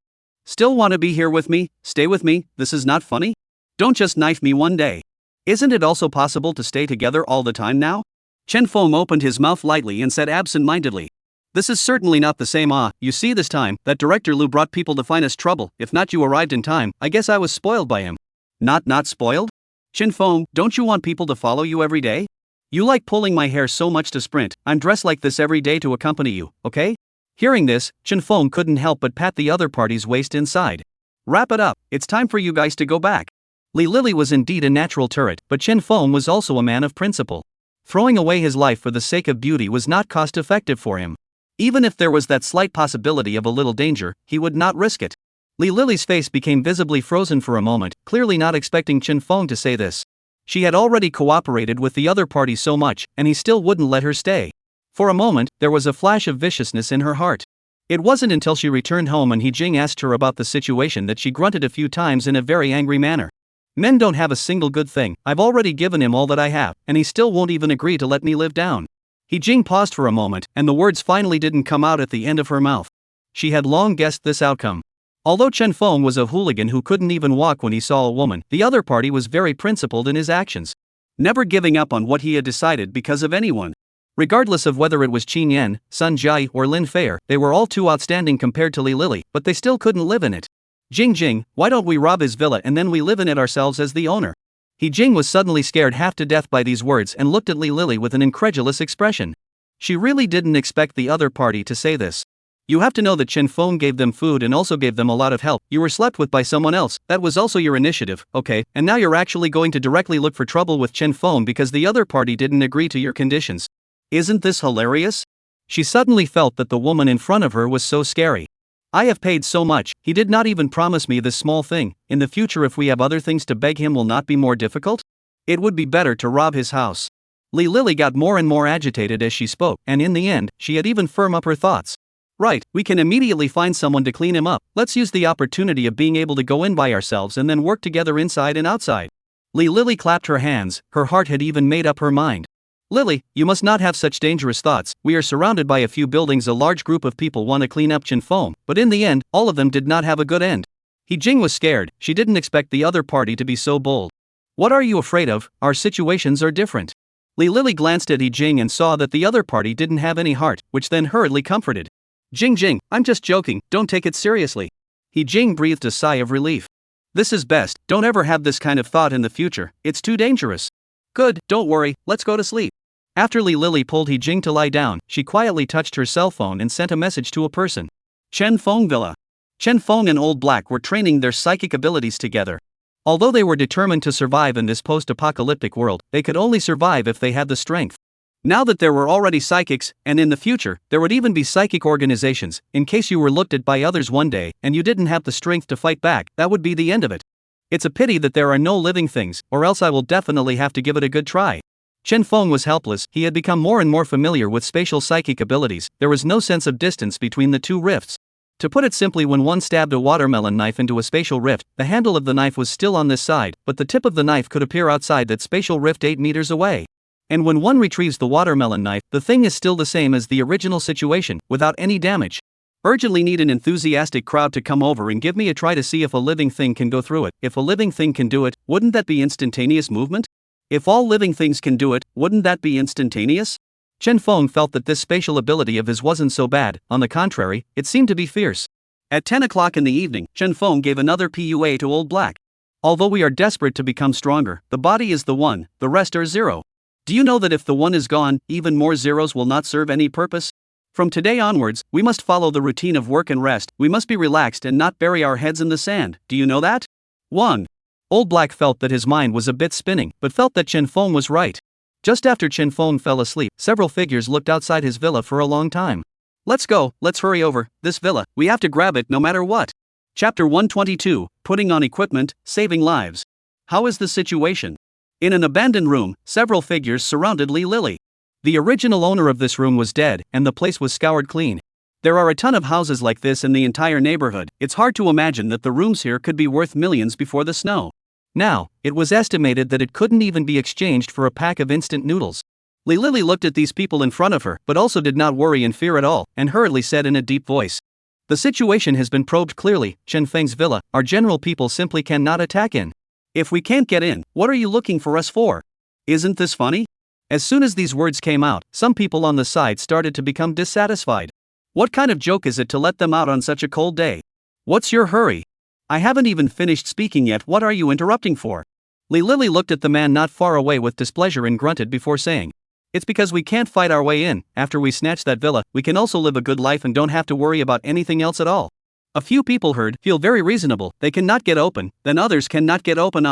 Still want to be here with me, stay with me, this is not funny? Don't just knife me one day. Isn't it also possible to stay together all the time now? Chen Feng opened his mouth lightly and said absent-mindedly. This is certainly not the same. You see, this time, that director Lou brought people to find us trouble. If not, you arrived in time. I guess I was spoiled by him. Not spoiled? Chin Fong, don't you want people to follow you every day? You like pulling my hair so much to sprint. I'm dressed like this every day to accompany you, okay? Hearing this, Chin Fong couldn't help but pat the other party's waist inside. Wrap it up, it's time for you guys to go back. Li Lily was indeed a natural turret, but Chin Fong was also a man of principle. Throwing away his life for the sake of beauty was not cost-effective for him. Even if there was that slight possibility of a little danger, he would not risk it. Li Lily's face became visibly frozen for a moment, clearly not expecting Chin Fong to say this. She had already cooperated with the other party so much, and he still wouldn't let her stay. For a moment, there was a flash of viciousness in her heart. It wasn't until she returned home and He Jing asked her about the situation that she grunted a few times in a very angry manner. Men don't have a single good thing. I've already given him all that I have, and he still won't even agree to let me live down. He Jing paused for a moment, and the words finally didn't come out at the end of her mouth. She had long guessed this outcome. Although Chen Fong was a hooligan who couldn't even walk when he saw a woman, the other party was very principled in his actions, never giving up on what he had decided because of anyone. Regardless of whether it was Qin Yan, Sun Jai, or Lin Fei, they were all too outstanding compared to Li Lily, but they still couldn't live in it. Jing, why don't we rob his villa and then we live in it ourselves as the owner? He Jing was suddenly scared half to death by these words and looked at Li Lily with an incredulous expression. She really didn't expect the other party to say this. You have to know that Chen Fong gave them food and also gave them a lot of help. You were slept with by someone else, that was also your initiative, okay, and now you're actually going to directly look for trouble with Chen Fong because the other party didn't agree to your conditions. Isn't this hilarious? She suddenly felt that the woman in front of her was so scary. I have paid so much, he did not even promise me this small thing. In the future, if we have other things to beg him, will not be more difficult? It would be better to rob his house. Li Lily got more and more agitated as she spoke, and in the end, she had even firmed up her thoughts. Right, we can immediately find someone to clean him up. Let's use the opportunity of being able to go in by ourselves and then work together inside and outside. Li Lily clapped her hands, her heart had even made up her mind. Lily, you must not have such dangerous thoughts. We are surrounded by a few buildings. A large group of people want to clean up Chen Fong, but in the end, all of them did not have a good end. He Jing was scared. She didn't expect the other party to be so bold. What are you afraid of? Our situations are different. Li Lily glanced at He Jing and saw that the other party didn't have any heart, which then hurriedly comforted. Jing, I'm just joking, don't take it seriously. He Jing breathed a sigh of relief. This is best, don't ever have this kind of thought in the future, it's too dangerous. Good, don't worry, let's go to sleep. After Li Lily pulled He Jing to lie down, she quietly touched her cell phone and sent a message to a person. Chen Fong Villa. Chen Fong and Old Black were training their psychic abilities together. Although they were determined to survive in this post-apocalyptic world, they could only survive if they had the strength. Now that there were already psychics, and in the future, there would even be psychic organizations, in case you were looked at by others one day, and you didn't have the strength to fight back, that would be the end of it. It's a pity that there are no living things, or else I will definitely have to give it a good try. Chen Fong was helpless. He had become more and more familiar with spatial psychic abilities. There was no sense of distance between the two rifts. To put it simply, when one stabbed a watermelon knife into a spatial rift, the handle of the knife was still on this side, but the tip of the knife could appear outside that spatial rift 8 meters away. And when one retrieves the watermelon knife, the thing is still the same as the original situation, without any damage. Urgently need an enthusiastic crowd to come over and give me a try to see if a living thing can go through it. If a living thing can do it, wouldn't that be instantaneous movement? If all living things can do it, wouldn't that be instantaneous? Chen Fong felt that this spatial ability of his wasn't so bad, on the contrary, it seemed to be fierce. At 10 o'clock in the evening, Chen Fong gave another PUA to Old Black. Although we are desperate to become stronger, the body is the one, the rest are zero. Do you know that if the one is gone, even more zeros will not serve any purpose? From today onwards, we must follow the routine of work and rest. We must be relaxed and not bury our heads in the sand. Do you know that? 1. Old Black felt that his mind was a bit spinning, but felt that Chen Fong was right. Just after Chen Fong fell asleep, several figures looked outside his villa for a long time. Let's go, let's hurry over, this villa, we have to grab it no matter what. Chapter 122, Putting on Equipment, Saving Lives. How is the situation? In an abandoned room, several figures surrounded Li Lily. The original owner of this room was dead, and the place was scoured clean. There are a ton of houses like this in the entire neighborhood. It's hard to imagine that the rooms here could be worth millions before the snow. Now, it was estimated that it couldn't even be exchanged for a pack of instant noodles. Li Lily looked at these people in front of her, but also did not worry and fear at all, and hurriedly said in a deep voice. The situation has been probed clearly. Chen Feng's villa, our general people simply cannot attack in. If we can't get in, what are you looking for us for? Isn't this funny? As soon as these words came out, some people on the side started to become dissatisfied. What kind of joke is it to let them out on such a cold day? What's your hurry? I haven't even finished speaking yet, what are you interrupting for? Lee Lily looked at the man not far away with displeasure and grunted before saying, "It's because we can't fight our way in. After we snatch that villa, we can also live a good life and don't have to worry about anything else at all." A few people heard, feel very reasonable, they cannot get open, then others cannot get open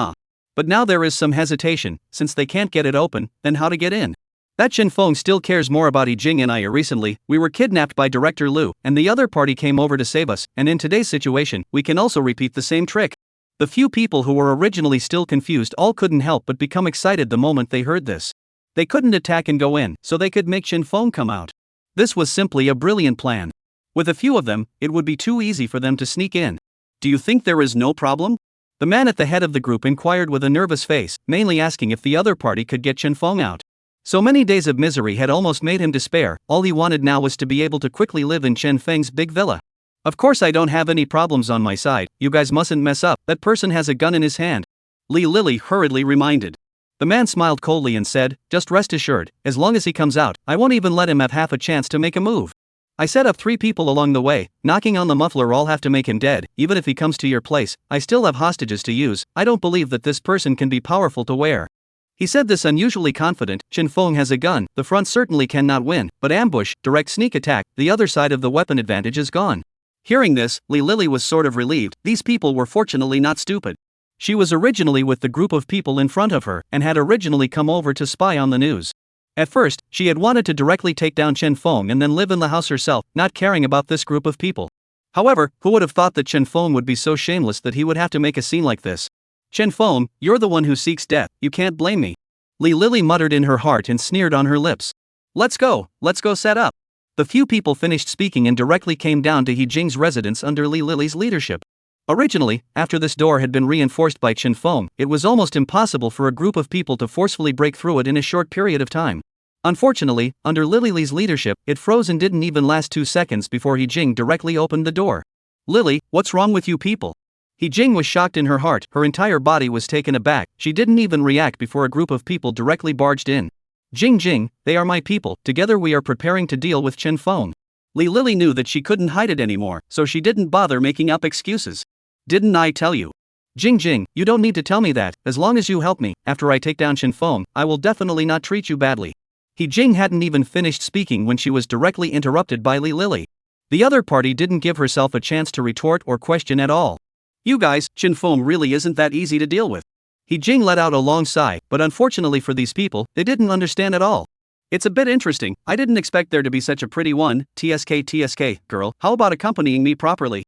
But now there is some hesitation, since they can't get it open, then how to get in? That Chen Feng still cares more about Yijing and I. Recently, we were kidnapped by Director Liu, and the other party came over to save us, and in today's situation, we can also repeat the same trick. The few people who were originally still confused all couldn't help but become excited the moment they heard this. They couldn't attack and go in, so they could make Chen Feng come out. This was simply a brilliant plan. With a few of them, it would be too easy for them to sneak in. Do you think there is no problem? The man at the head of the group inquired with a nervous face, mainly asking if the other party could get Chen Feng out. So many days of misery had almost made him despair. All he wanted now was to be able to quickly live in Chen Feng's big villa. Of course I don't have any problems on my side, you guys mustn't mess up, that person has a gun in his hand. Li Lily hurriedly reminded. The man smiled coldly and said, "Just rest assured, as long as he comes out, I won't even let him have half a chance to make a move. I set up 3 people along the way, knocking on the muffler all have to make him dead. Even if he comes to your place, I still have hostages to use. I don't believe that this person can be powerful to wear." He said this unusually confident. Chen Feng has a gun, the front certainly cannot win, but ambush, direct sneak attack, the other side of the weapon advantage is gone. Hearing this, Li Lily was sort of relieved. These people were fortunately not stupid. She was originally with the group of people in front of her, and had originally come over to spy on the news. At first, she had wanted to directly take down Chen Feng and then live in the house herself, not caring about this group of people. However, who would have thought that Chen Feng would be so shameless that he would have to make a scene like this? "Chen Feng, you're the one who seeks death, you can't blame me." Li Lily muttered in her heart and sneered on her lips. Let's go set up." The few people finished speaking and directly came down to Yijing's residence under Li Lily's leadership. Originally, after this door had been reinforced by Chen Feng, it was almost impossible for a group of people to forcefully break through it in a short period of time. Unfortunately, under Li Lily's leadership, it froze and didn't even last 2 seconds before Yijing directly opened the door. "Lily, what's wrong with you people?" Yijing was shocked in her heart, her entire body was taken aback, she didn't even react before a group of people directly barged in. Jing, they are my people, together we are preparing to deal with Chen Feng." Li Lily knew that she couldn't hide it anymore, so she didn't bother making up excuses. "Didn't I tell you?" Jing, you don't need to tell me that, as long as you help me, after I take down Chen Feng, I will definitely not treat you badly. Jing hadn't even finished speaking when she was directly interrupted by Li Lily. The other party didn't give herself a chance to retort or question at all. "You guys, Chen Feng really isn't that easy to deal with." Jing let out a long sigh, but unfortunately for these people, they didn't understand at all. "It's a bit interesting, I didn't expect there to be such a pretty one. TSK, girl, how about accompanying me properly?"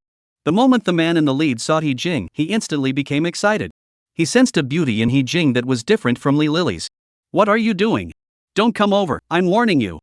The moment the man in the lead saw Jing, he instantly became excited. He sensed a beauty in Jing that was different from Li Lily's. "What are you doing? Don't come over, I'm warning you."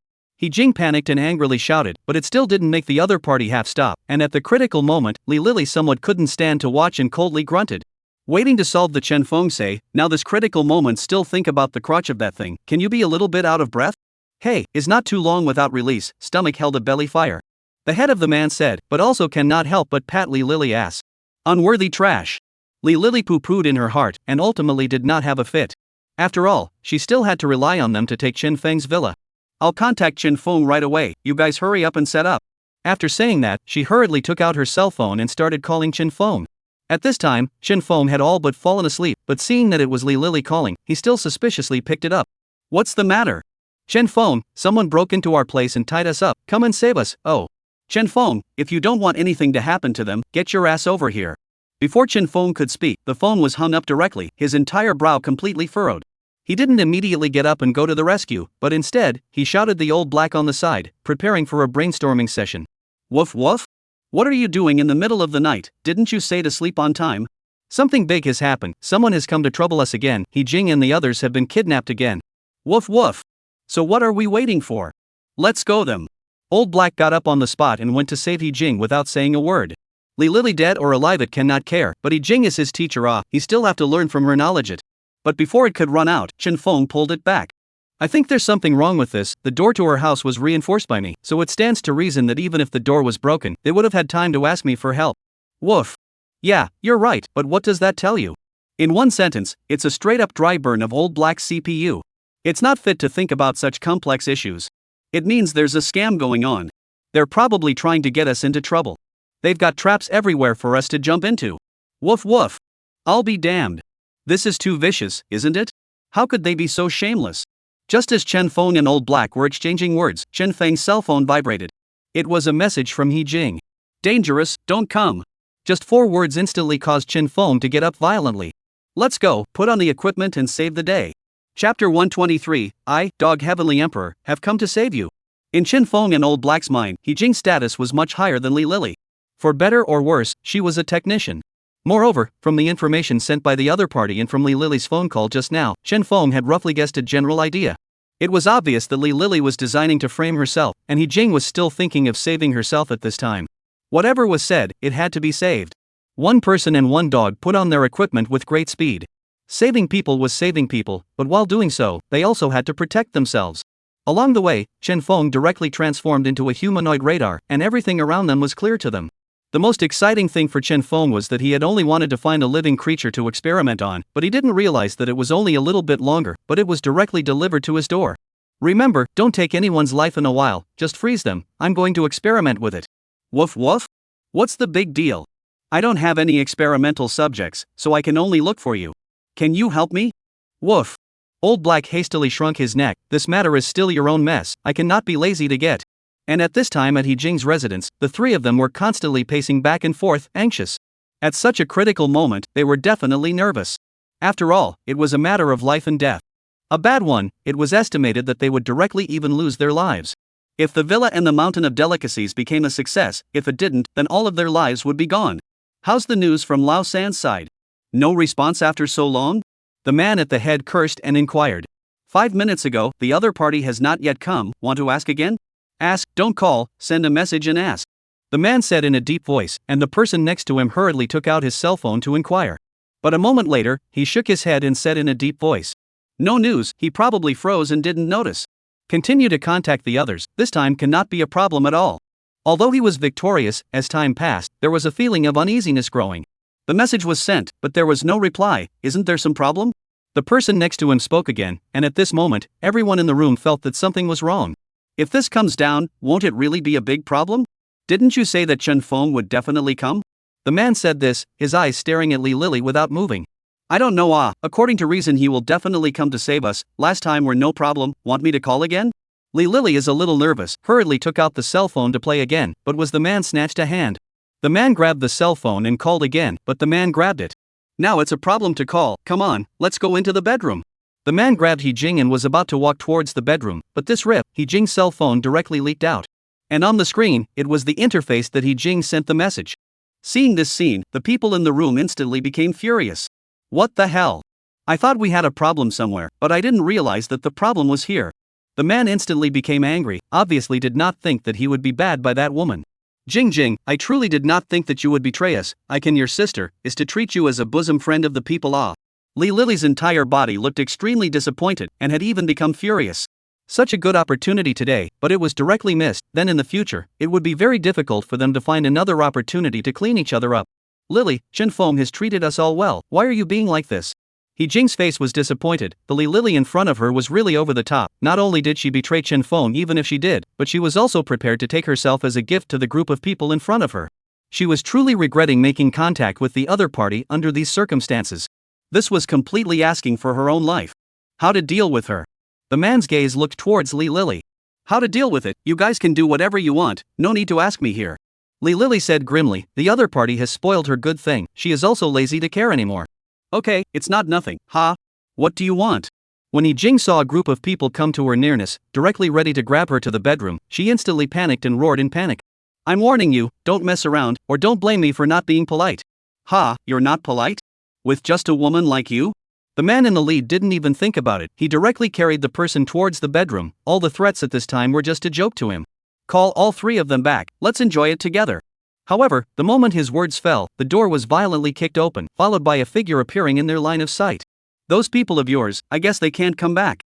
Jing panicked and angrily shouted, but it still didn't make the other party half stop, and at the critical moment, Li Lily somewhat couldn't stand to watch and coldly grunted. "Waiting to solve the Chen Feng say, now this critical moment still think about the crotch of that thing, can you be a little bit out of breath? Hey, is not too long without release, stomach held a belly fire." The head of the man said, but also cannot help but pat Li Lily ass. "Unworthy trash." Li Lily poo-pooed in her heart, and ultimately did not have a fit. After all, she still had to rely on them to take Chen Feng's villa. "I'll contact Chen Feng right away, you guys hurry up and set up." After saying that, she hurriedly took out her cell phone and started calling Chen Feng. At this time, Chen Feng had all but fallen asleep, but seeing that it was Li Lily calling, he still suspiciously picked it up. "What's the matter?" "Chen Feng, someone broke into our place and tied us up, come and save us." "Oh. Chen Feng, if you don't want anything to happen to them, get your ass over here." Before Chen Feng could speak, the phone was hung up directly, his entire brow completely furrowed. He didn't immediately get up and go to the rescue, but instead, he shouted the old black on the side, preparing for a brainstorming session. "Woof woof? What are you doing in the middle of the night, didn't you say to sleep on time? Something big has happened, someone has come to trouble us again, Jing and the others have been kidnapped again." "Woof woof. So what are we waiting for? Let's go them." Old Black got up on the spot and went to save Jing without saying a word. Li Lily dead or alive it cannot care, but Jing is his teacher he still have to learn from her knowledge it. But before it could run out, Chen Feng pulled it back. "I think there's something wrong with this, the door to her house was reinforced by me, so it stands to reason that even if the door was broken, they would have had time to ask me for help." "Woof. Yeah, you're right, but what does that tell you?" In one sentence, it's a straight-up dry burn of Old Black's CPU. It's not fit to think about such complex issues. It means there's a scam going on. They're probably trying to get us into trouble. They've got traps everywhere for us to jump into. Woof woof. I'll be damned. This is too vicious, isn't it? How could they be so shameless? Just as Chen Feng and Old Black were exchanging words, Chen Feng's cell phone vibrated. It was a message from He Jing. Dangerous, don't come. Just 4 words instantly caused Chen Feng to get up violently. Let's go, put on the equipment and save the day. Chapter 123, I, Dog Heavenly Emperor, have come to save you. In Chen Feng and Old Black's mind, He Jing's status was much higher than Li Lily. For better or worse, she was a technician. Moreover, from the information sent by the other party and from Li Lily's phone call just now, Chen Feng had roughly guessed a general idea. It was obvious that Li Lily was designing to frame herself, and He Jing was still thinking of saving herself at this time. Whatever was said, it had to be saved. One person and one dog put on their equipment with great speed. Saving people was saving people, but while doing so, they also had to protect themselves. Along the way, Chen Feng directly transformed into a humanoid radar, and everything around them was clear to them. The most exciting thing for Chen Feng was that he had only wanted to find a living creature to experiment on, but he didn't realize that it was only a little bit longer, but it was directly delivered to his door. Remember, don't take anyone's life in a while, just freeze them, I'm going to experiment with it. Woof woof? What's the big deal? I don't have any experimental subjects, so I can only look for you. Can you help me? Woof. Old Black hastily shrunk his neck, this matter is still your own mess, I cannot be lazy to get. And at this time at He Jing's residence, the 3 of them were constantly pacing back and forth, anxious. At such a critical moment, they were definitely nervous. After all, it was a matter of life and death. A bad one, it was estimated that they would directly even lose their lives. If the villa and the mountain of delicacies became a success, if it didn't, then all of their lives would be gone. How's the news from Lao San's side? No response after so long? The man at the head cursed and inquired. 5 minutes ago, the other party has not yet come, want to ask again? Ask, don't call, send a message and ask. The man said in a deep voice, and the person next to him hurriedly took out his cell phone to inquire. But a moment later, he shook his head and said in a deep voice. No news, he probably froze and didn't notice. Continue to contact the others, this time cannot be a problem at all. Although he was victorious, as time passed, there was a feeling of uneasiness growing. The message was sent, but there was no reply, isn't there some problem? The person next to him spoke again, and at this moment, everyone in the room felt that something was wrong. If this comes down, won't it really be a big problem? Didn't you say that Chen Feng would definitely come? The man said this, his eyes staring at Li Lily without moving. I don't know according to reason he will definitely come to save us, last time were no problem, want me to call again? Li Lily is a little nervous, hurriedly took out the cell phone to play again, but was the man snatched a hand. The man grabbed the cell phone and called again, but the man grabbed it. Now it's a problem to call, come on, let's go into the bedroom. The man grabbed He Jing and was about to walk towards the bedroom, but this rip, He Jing's cell phone directly leaked out. And on the screen, it was the interface that He Jing sent the message. Seeing this scene, the people in the room instantly became furious. What the hell? I thought we had a problem somewhere, but I didn't realize that the problem was here. The man instantly became angry, obviously did not think that he would be bad by that woman. Jing, I truly did not think that you would betray us, your sister, is to treat you as a bosom friend of the people Li Lily's entire body looked extremely disappointed, and had even become furious. Such a good opportunity today, but it was directly missed, then in the future, it would be very difficult for them to find another opportunity to clean each other up. Lily, Chen Feng has treated us all well, why are you being like this? He Jing's face was disappointed, the Li Lily in front of her was really over the top, not only did she betray Chen Feng even if she did, but she was also prepared to take herself as a gift to the group of people in front of her. She was truly regretting making contact with the other party under these circumstances. This was completely asking for her own life. How to deal with her? The man's gaze looked towards Li Lily. How to deal with it, you guys can do whatever you want, no need to ask me here. Li Lily said grimly, the other party has spoiled her good thing, she is also lazy to care anymore. Okay, it's not nothing, What do you want? When He Jing saw a group of people come to her nearness, directly ready to grab her to the bedroom, she instantly panicked and roared in panic. I'm warning you, don't mess around, or don't blame me for not being polite. You're not polite? With just a woman like you? The man in the lead didn't even think about it, he directly carried the person towards the bedroom, all the threats at this time were just a joke to him. Call all 3 of them back, let's enjoy it together. However, the moment his words fell, the door was violently kicked open, followed by a figure appearing in their line of sight. Those people of yours, I guess they can't come back.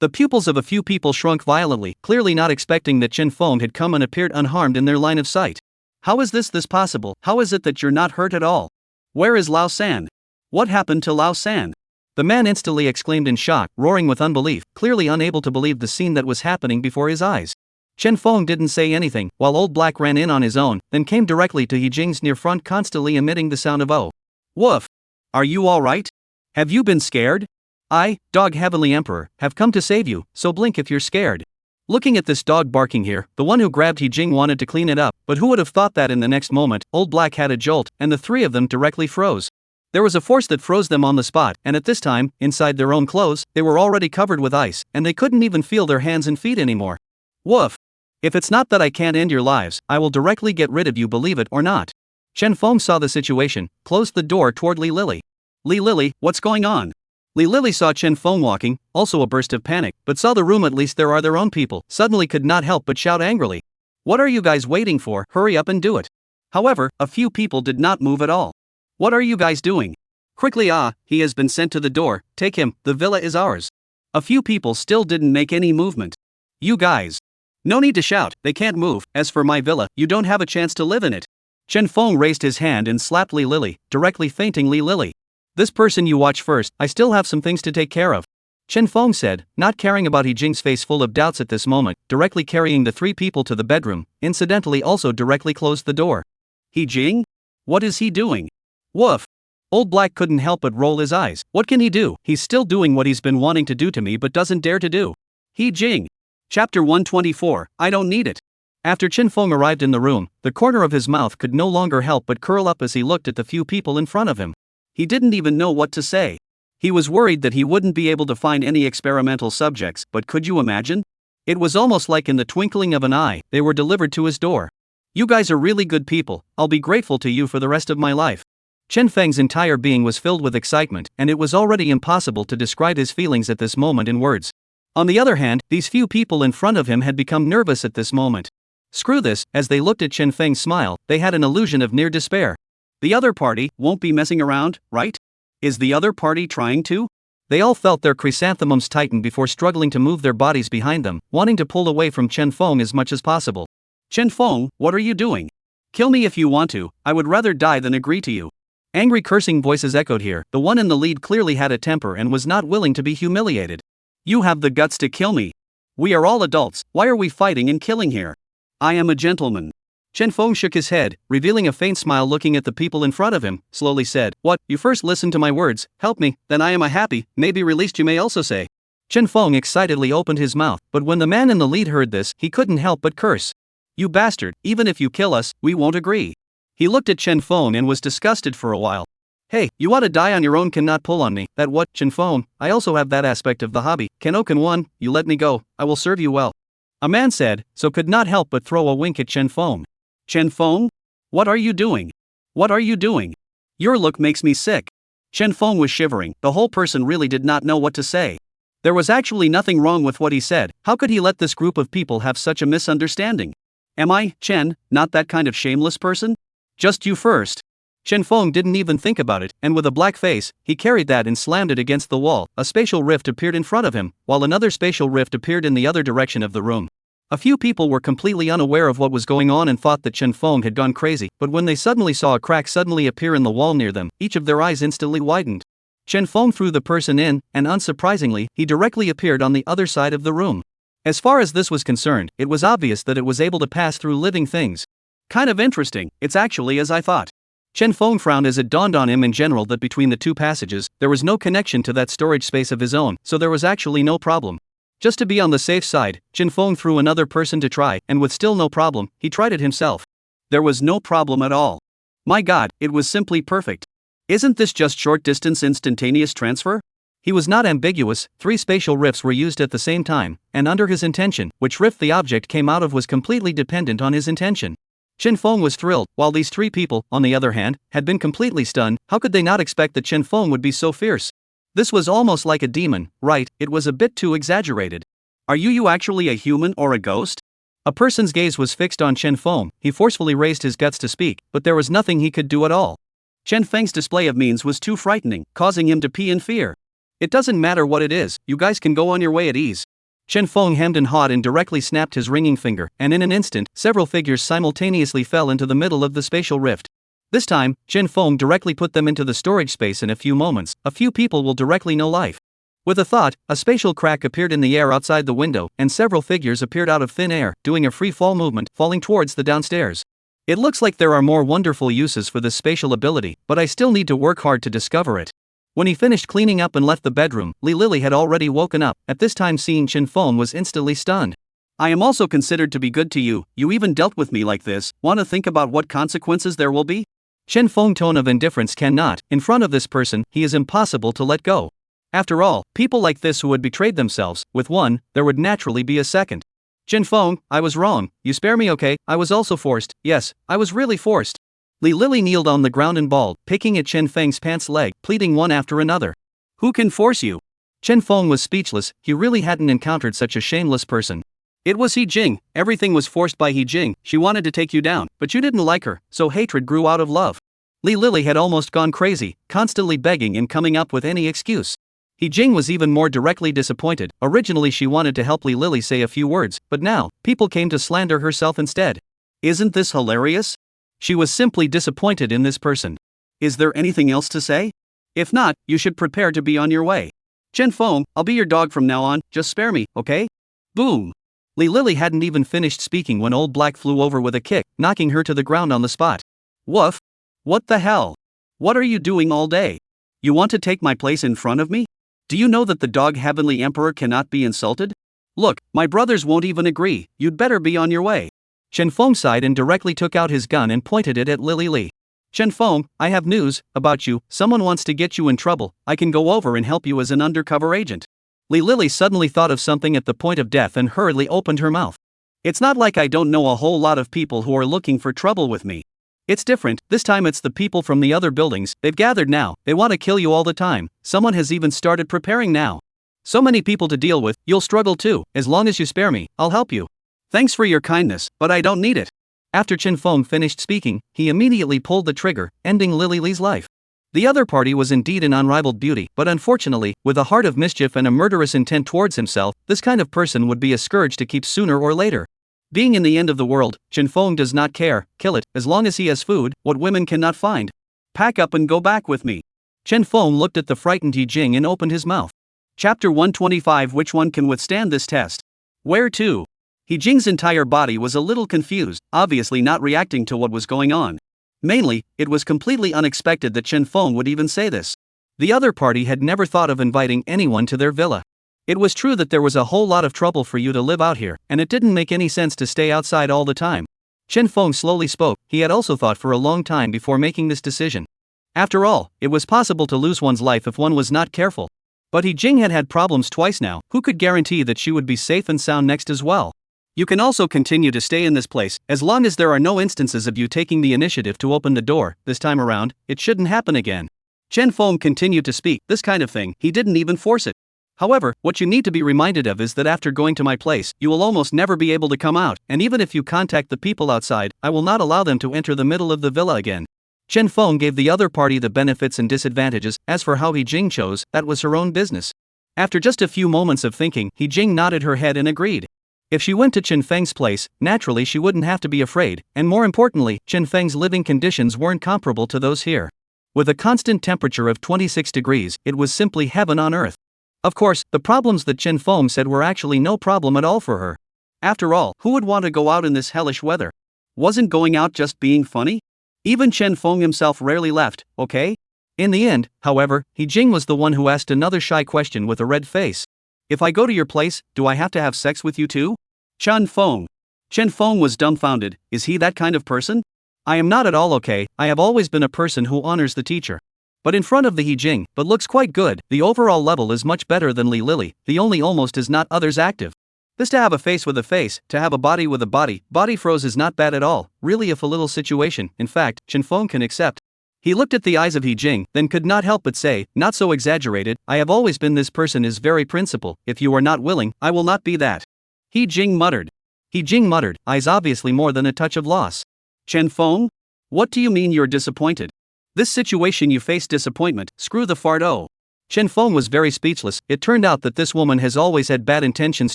The pupils of a few people shrunk violently, clearly not expecting that Chen Feng had come and appeared unharmed in their line of sight. How is this possible? How is it that you're not hurt at all? Where is Lao San? What happened to Lao San? The man instantly exclaimed in shock, roaring with unbelief, clearly unable to believe the scene that was happening before his eyes. Chen Feng didn't say anything, while Old Black ran in on his own, then came directly to He Jing's near front, constantly emitting the sound of "oh. Woof. Are you alright? Have you been scared? I, Dog Heavenly Emperor, have come to save you, so blink if you're scared." Looking at this dog barking here, the one who grabbed He Jing wanted to clean it up, but who would have thought that in the next moment, Old Black had a jolt, and the three of them directly froze. There was a force that froze them on the spot, and at this time, inside their own clothes, they were already covered with ice, and they couldn't even feel their hands and feet anymore. Woof. If it's not that I can't end your lives, I will directly get rid of you, believe it or not. Chen Feng saw the situation, closed the door toward Li Lily. Li Lily, what's going on? Li Lily saw Chen Feng walking, also a burst of panic, but saw the room, at least there are their own people, suddenly could not help but shout angrily. "What are you guys waiting for? Hurry up and do it." However, a few people did not move at all. "What are you guys doing? Quickly, he has been sent to the door, take him, the villa is ours." A few people still didn't make any movement. "You guys. No need to shout, they can't move, as for my villa, you don't have a chance to live in it." Chen Feng raised his hand and slapped Li Lily, directly fainting Li Lily. "This person you watch first, I still have some things to take care of," Chen Feng said, not caring about He Jing's face full of doubts at this moment, directly carrying the three people to the bedroom, incidentally also directly closed the door. "He Jing? What is he doing? Woof." Old Black couldn't help but roll his eyes. What can he do? He's still doing what he's been wanting to do to me but doesn't dare to do. He Jing. Chapter 124, I don't need it. After Chen Feng arrived in the room, the corner of his mouth could no longer help but curl up as he looked at the few people in front of him. He didn't even know what to say. He was worried that he wouldn't be able to find any experimental subjects, but could you imagine? It was almost like in the twinkling of an eye, they were delivered to his door. "You guys are really good people, I'll be grateful to you for the rest of my life." Chen Feng's entire being was filled with excitement, and it was already impossible to describe his feelings at this moment in words. On the other hand, these few people in front of him had become nervous at this moment. Screw this, as they looked at Chen Feng's smile, they had an illusion of near despair. The other party won't be messing around, right? Is the other party trying to? They all felt their chrysanthemums tighten before struggling to move their bodies behind them, wanting to pull away from Chen Feng as much as possible. "Chen Feng, what are you doing? Kill me if you want to, I would rather die than agree to you." Angry cursing voices echoed here. The one in the lead clearly had a temper and was not willing to be humiliated. "You have the guts to kill me. We are all adults, why are we fighting and killing here? I am a gentleman." Chen Feng shook his head, revealing a faint smile looking at the people in front of him, slowly said, "What, you first listen to my words, help me, then I am a happy, maybe released you may also say." Chen Feng excitedly opened his mouth, but when the man in the lead heard this, he couldn't help but curse. "You bastard, even if you kill us, we won't agree." He looked at Chen Feng and was disgusted for a while. "Hey, you ought to die on your own, cannot pull on me, that what, Chen Feng, I also have that aspect of the hobby, can one, you let me go, I will serve you well." A man said, so could not help but throw a wink at Chen Feng. "Chen Feng? What are you doing? What are you doing? Your look makes me sick." Chen Feng was shivering, the whole person really did not know what to say. There was actually nothing wrong with what he said, how could he let this group of people have such a misunderstanding? "Am I, Chen, not that kind of shameless person? Just you first." Chen Feng didn't even think about it, and with a black face, he carried that and slammed it against the wall. A spatial rift appeared in front of him, while another spatial rift appeared in the other direction of the room. A few people were completely unaware of what was going on and thought that Chen Feng had gone crazy, but when they suddenly saw a crack suddenly appear in the wall near them, each of their eyes instantly widened. Chen Feng threw the person in, and unsurprisingly, he directly appeared on the other side of the room. As far as this was concerned, it was obvious that it was able to pass through living things. "Kind of interesting, it's actually as I thought." Chen Feng frowned as it dawned on him in general that between the two passages, there was no connection to that storage space of his own, so there was actually no problem. Just to be on the safe side, Chen Feng threw another person to try, and with still no problem, he tried it himself. There was no problem at all. My god, it was simply perfect. Isn't this just short-distance instantaneous transfer? He was not ambiguous, 3 spatial rifts were used at the same time, and under his intention, which rift the object came out of was completely dependent on his intention. Chen Feng was thrilled, while these 3 people, on the other hand, had been completely stunned. How could they not expect that Chen Feng would be so fierce? This was almost like a demon, right? It was a bit too exaggerated. "Are you actually a human or a ghost?" A person's gaze was fixed on Chen Feng. He forcefully raised his guts to speak, but there was nothing he could do at all. Chen Feng's display of means was too frightening, causing him to pee in fear. "It doesn't matter what it is, you guys can go on your way at ease." Chen Feng hemmed and hawed and directly snapped his ringing finger, and in an instant, several figures simultaneously fell into the middle of the spatial rift. This time, Chen Feng directly put them into the storage space in a few moments. A few people will directly know life. With a thought, a spatial crack appeared in the air outside the window, and several figures appeared out of thin air, doing a free fall movement, falling towards the downstairs. It looks like there are more wonderful uses for this spatial ability, but I still need to work hard to discover it. When he finished cleaning up and left the bedroom, Li Lily had already woken up. At this time, seeing Chen Feng was instantly stunned. I am also considered to be good to you. You even dealt with me like this. Want to think about what consequences there will be? Chen Feng's tone of indifference cannot. In front of this person, he is impossible to let go. After all, people like this who had betrayed themselves, with one, there would naturally be a second. Chen Feng, I was wrong. You spare me, okay? I was also forced. Yes, I was really forced. Li Lily kneeled on the ground and bawled, picking at Chen Feng's pants leg, pleading one after another. Who can force you? Chen Feng was speechless. He really hadn't encountered such a shameless person. It was He Jing. Everything was forced by He Jing. She wanted to take you down, but you didn't like her, so hatred grew out of love. Li Lily had almost gone crazy, constantly begging and coming up with any excuse. He Jing was even more directly disappointed. Originally she wanted to help Li Lily say a few words, but now, people came to slander herself instead. Isn't this hilarious? She was simply disappointed in this person. Is there anything else to say? If not, you should prepare to be on your way. Chen Feng, I'll be your dog from now on, just spare me, okay? Boom! Li Lily hadn't even finished speaking when Old Black flew over with a kick, knocking her to the ground on the spot. Woof! What the hell? What are you doing all day? You want to take my place in front of me? Do you know that the dog Heavenly Emperor cannot be insulted? Look, my brothers won't even agree. You'd better be on your way. Chen Feng sighed and directly took out his gun and pointed it at Lily Li. Chen Feng, I have news about you. Someone wants to get you in trouble. I can go over and help you as an undercover agent. Li Lily suddenly thought of something at the point of death and hurriedly opened her mouth. It's not like I don't know a whole lot of people who are looking for trouble with me. It's different. This time it's the people from the other buildings. They've gathered now. They want to kill you all the time. Someone has even started preparing now. So many people to deal with, you'll struggle too. As long as you spare me, I'll help you. Thanks for your kindness, but I don't need it. After Chen Feng finished speaking, he immediately pulled the trigger, ending Lily Li's life. The other party was indeed an unrivaled beauty, but unfortunately, with a heart of mischief and a murderous intent towards himself, this kind of person would be a scourge to keep sooner or later. Being in the end of the world, Chen Feng does not care. Kill it, as long as he has food, what women cannot find. Pack up and go back with me. Chen Feng looked at the frightened He Jing and opened his mouth. Chapter 125. Which one can withstand this test? Where to? He Jing's entire body was a little confused, obviously not reacting to what was going on. Mainly, it was completely unexpected that Chen Feng would even say this. The other party had never thought of inviting anyone to their villa. It was true that there was a whole lot of trouble for you to live out here, and it didn't make any sense to stay outside all the time. Chen Feng slowly spoke. He had also thought for a long time before making this decision. After all, it was possible to lose one's life if one was not careful. But He Jing had had problems twice now. Who could guarantee that she would be safe and sound next as well? You can also continue to stay in this place, as long as there are no instances of you taking the initiative to open the door. This time around, it shouldn't happen again. Chen Feng continued to speak. This kind of thing, he didn't even force it. However, what you need to be reminded of is that after going to my place, you will almost never be able to come out, and even if you contact the people outside, I will not allow them to enter the middle of the villa again. Chen Feng gave the other party the benefits and disadvantages. As for how He Jing chose, that was her own business. After just a few moments of thinking, He Jing nodded her head and agreed. If she went to Chen Feng's place, naturally she wouldn't have to be afraid, and more importantly, Chen Feng's living conditions weren't comparable to those here. With a constant temperature of 26 degrees, it was simply heaven on earth. Of course, the problems that Chen Feng said were actually no problem at all for her. After all, who would want to go out in this hellish weather? Wasn't going out just being funny? Even Chen Feng himself rarely left, okay? In the end, however, He Jing was the one who asked another shy question with a red face. If I go to your place, do I have to have sex with you too? Chen Feng. Chen Feng was dumbfounded. Is he that kind of person? I am not at all okay. I have always been a person who honors the teacher. But in front of the He Jing, but looks quite good. The overall level is much better than Li Lily. The only almost is not others active. This to have a face with a face, to have a body with a body froze is not bad at all. Really if a little situation, in fact, Chen Feng can accept. He looked at the eyes of He Jing, then could not help but say, not so exaggerated, I have always been this person is very principled. If you are not willing, I will not be that. He Jing muttered. He Jing muttered, eyes obviously more than a touch of loss. Chen Feng? What do you mean you're disappointed? This situation you face disappointment, screw the fart oh. Chen Feng was very speechless. It turned out that this woman has always had bad intentions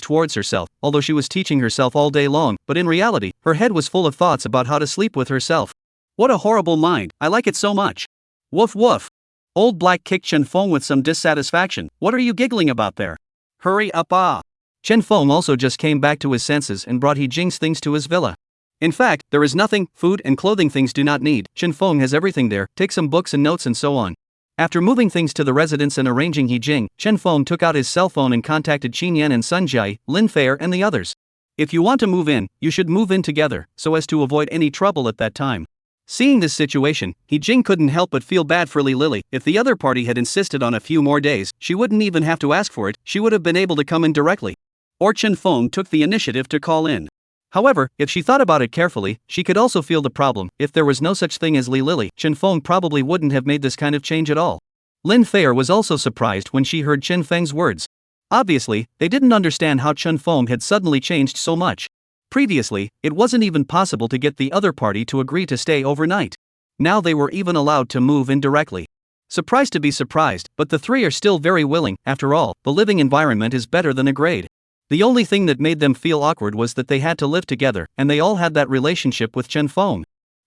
towards herself, although she was teaching herself all day long, but in reality, her head was full of thoughts about how to sleep with herself. What a horrible mind, I like it so much. Woof woof. Old Black kicked Chen Feng with some dissatisfaction. What are you giggling about there? Hurry up ah! Chen Feng also just came back to his senses and brought He Jing's things to his villa. In fact, there is nothing, food and clothing things do not need, Chen Feng has everything there, take some books and notes and so on. After moving things to the residence and arranging He Jing, Chen Feng took out his cell phone and contacted Qin Yan and Sun Jai, Lin Fei and the others. If you want to move in, you should move in together, so as to avoid any trouble at that time. Seeing this situation, He Jing couldn't help but feel bad for Li Lily. If the other party had insisted on a few more days, she wouldn't even have to ask for it, she would have been able to come in directly. Or Chen Feng took the initiative to call in. However, if she thought about it carefully, she could also feel the problem. If there was no such thing as Li Lily, Chen Feng probably wouldn't have made this kind of change at all. Lin Fei was also surprised when she heard Chen Feng's words. Obviously, they didn't understand how Chen Feng had suddenly changed so much. Previously, it wasn't even possible to get the other party to agree to stay overnight. Now they were even allowed to move in directly. Surprised to be surprised, but the three are still very willing. After all, the living environment is better than a grade. The only thing that made them feel awkward was that they had to live together, and they all had that relationship with Chen Feng.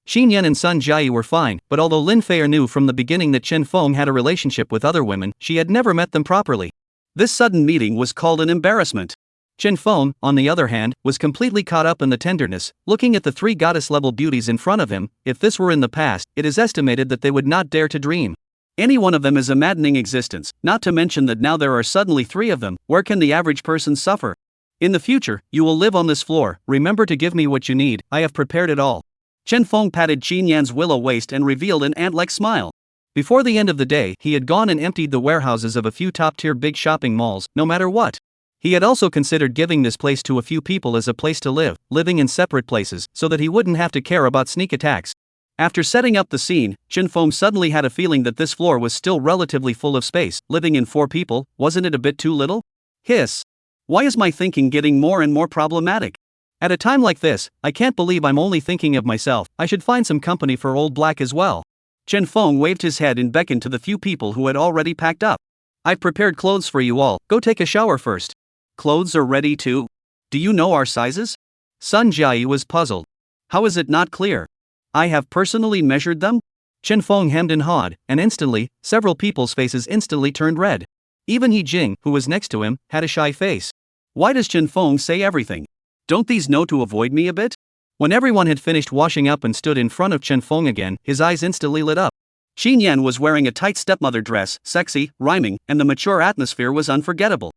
Qin Yan and Sun Jai were fine, but although Lin Fei knew from the beginning that Chen Feng had a relationship with other women, she had never met them properly. This sudden meeting was called an embarrassment. Chen Feng, on the other hand, was completely caught up in the tenderness, looking at the three goddess-level beauties in front of him. If this were in the past, it is estimated that they would not dare to dream. Any one of them is a maddening existence, not to mention that now there are suddenly three of them. Where can the average person suffer? In the future, you will live on this floor, remember to give me what you need, I have prepared it all. Chen Feng patted Qin Yan's willow waist and revealed an ant-like smile. Before the end of the day, he had gone and emptied the warehouses of a few top-tier big shopping malls, no matter what. He had also considered giving this place to a few people as a place to live, living in separate places, so that he wouldn't have to care about sneak attacks. After setting up the scene, Chen Feng suddenly had a feeling that this floor was still relatively full of space. Living in 4 people, wasn't it a bit too little? Hiss. Why is my thinking getting more and more problematic? At a time like this, I can't believe I'm only thinking of myself. I should find some company for Old Black as well. Chen Feng waved his head and beckoned to the few people who had already packed up. I've prepared clothes for you all, go take a shower first. Clothes are ready too? Do you know our sizes? Sun Jai was puzzled. How is it not clear? I have personally measured them? Chen Feng hemmed and hawed, and instantly, several people's faces instantly turned red. Even He Jing, who was next to him, had a shy face. Why does Chen Feng say everything? Don't these know to avoid me a bit? When everyone had finished washing up and stood in front of Chen Feng again, his eyes instantly lit up. Qin Yan was wearing a tight stepmother dress, sexy, rhyming, and the mature atmosphere was unforgettable.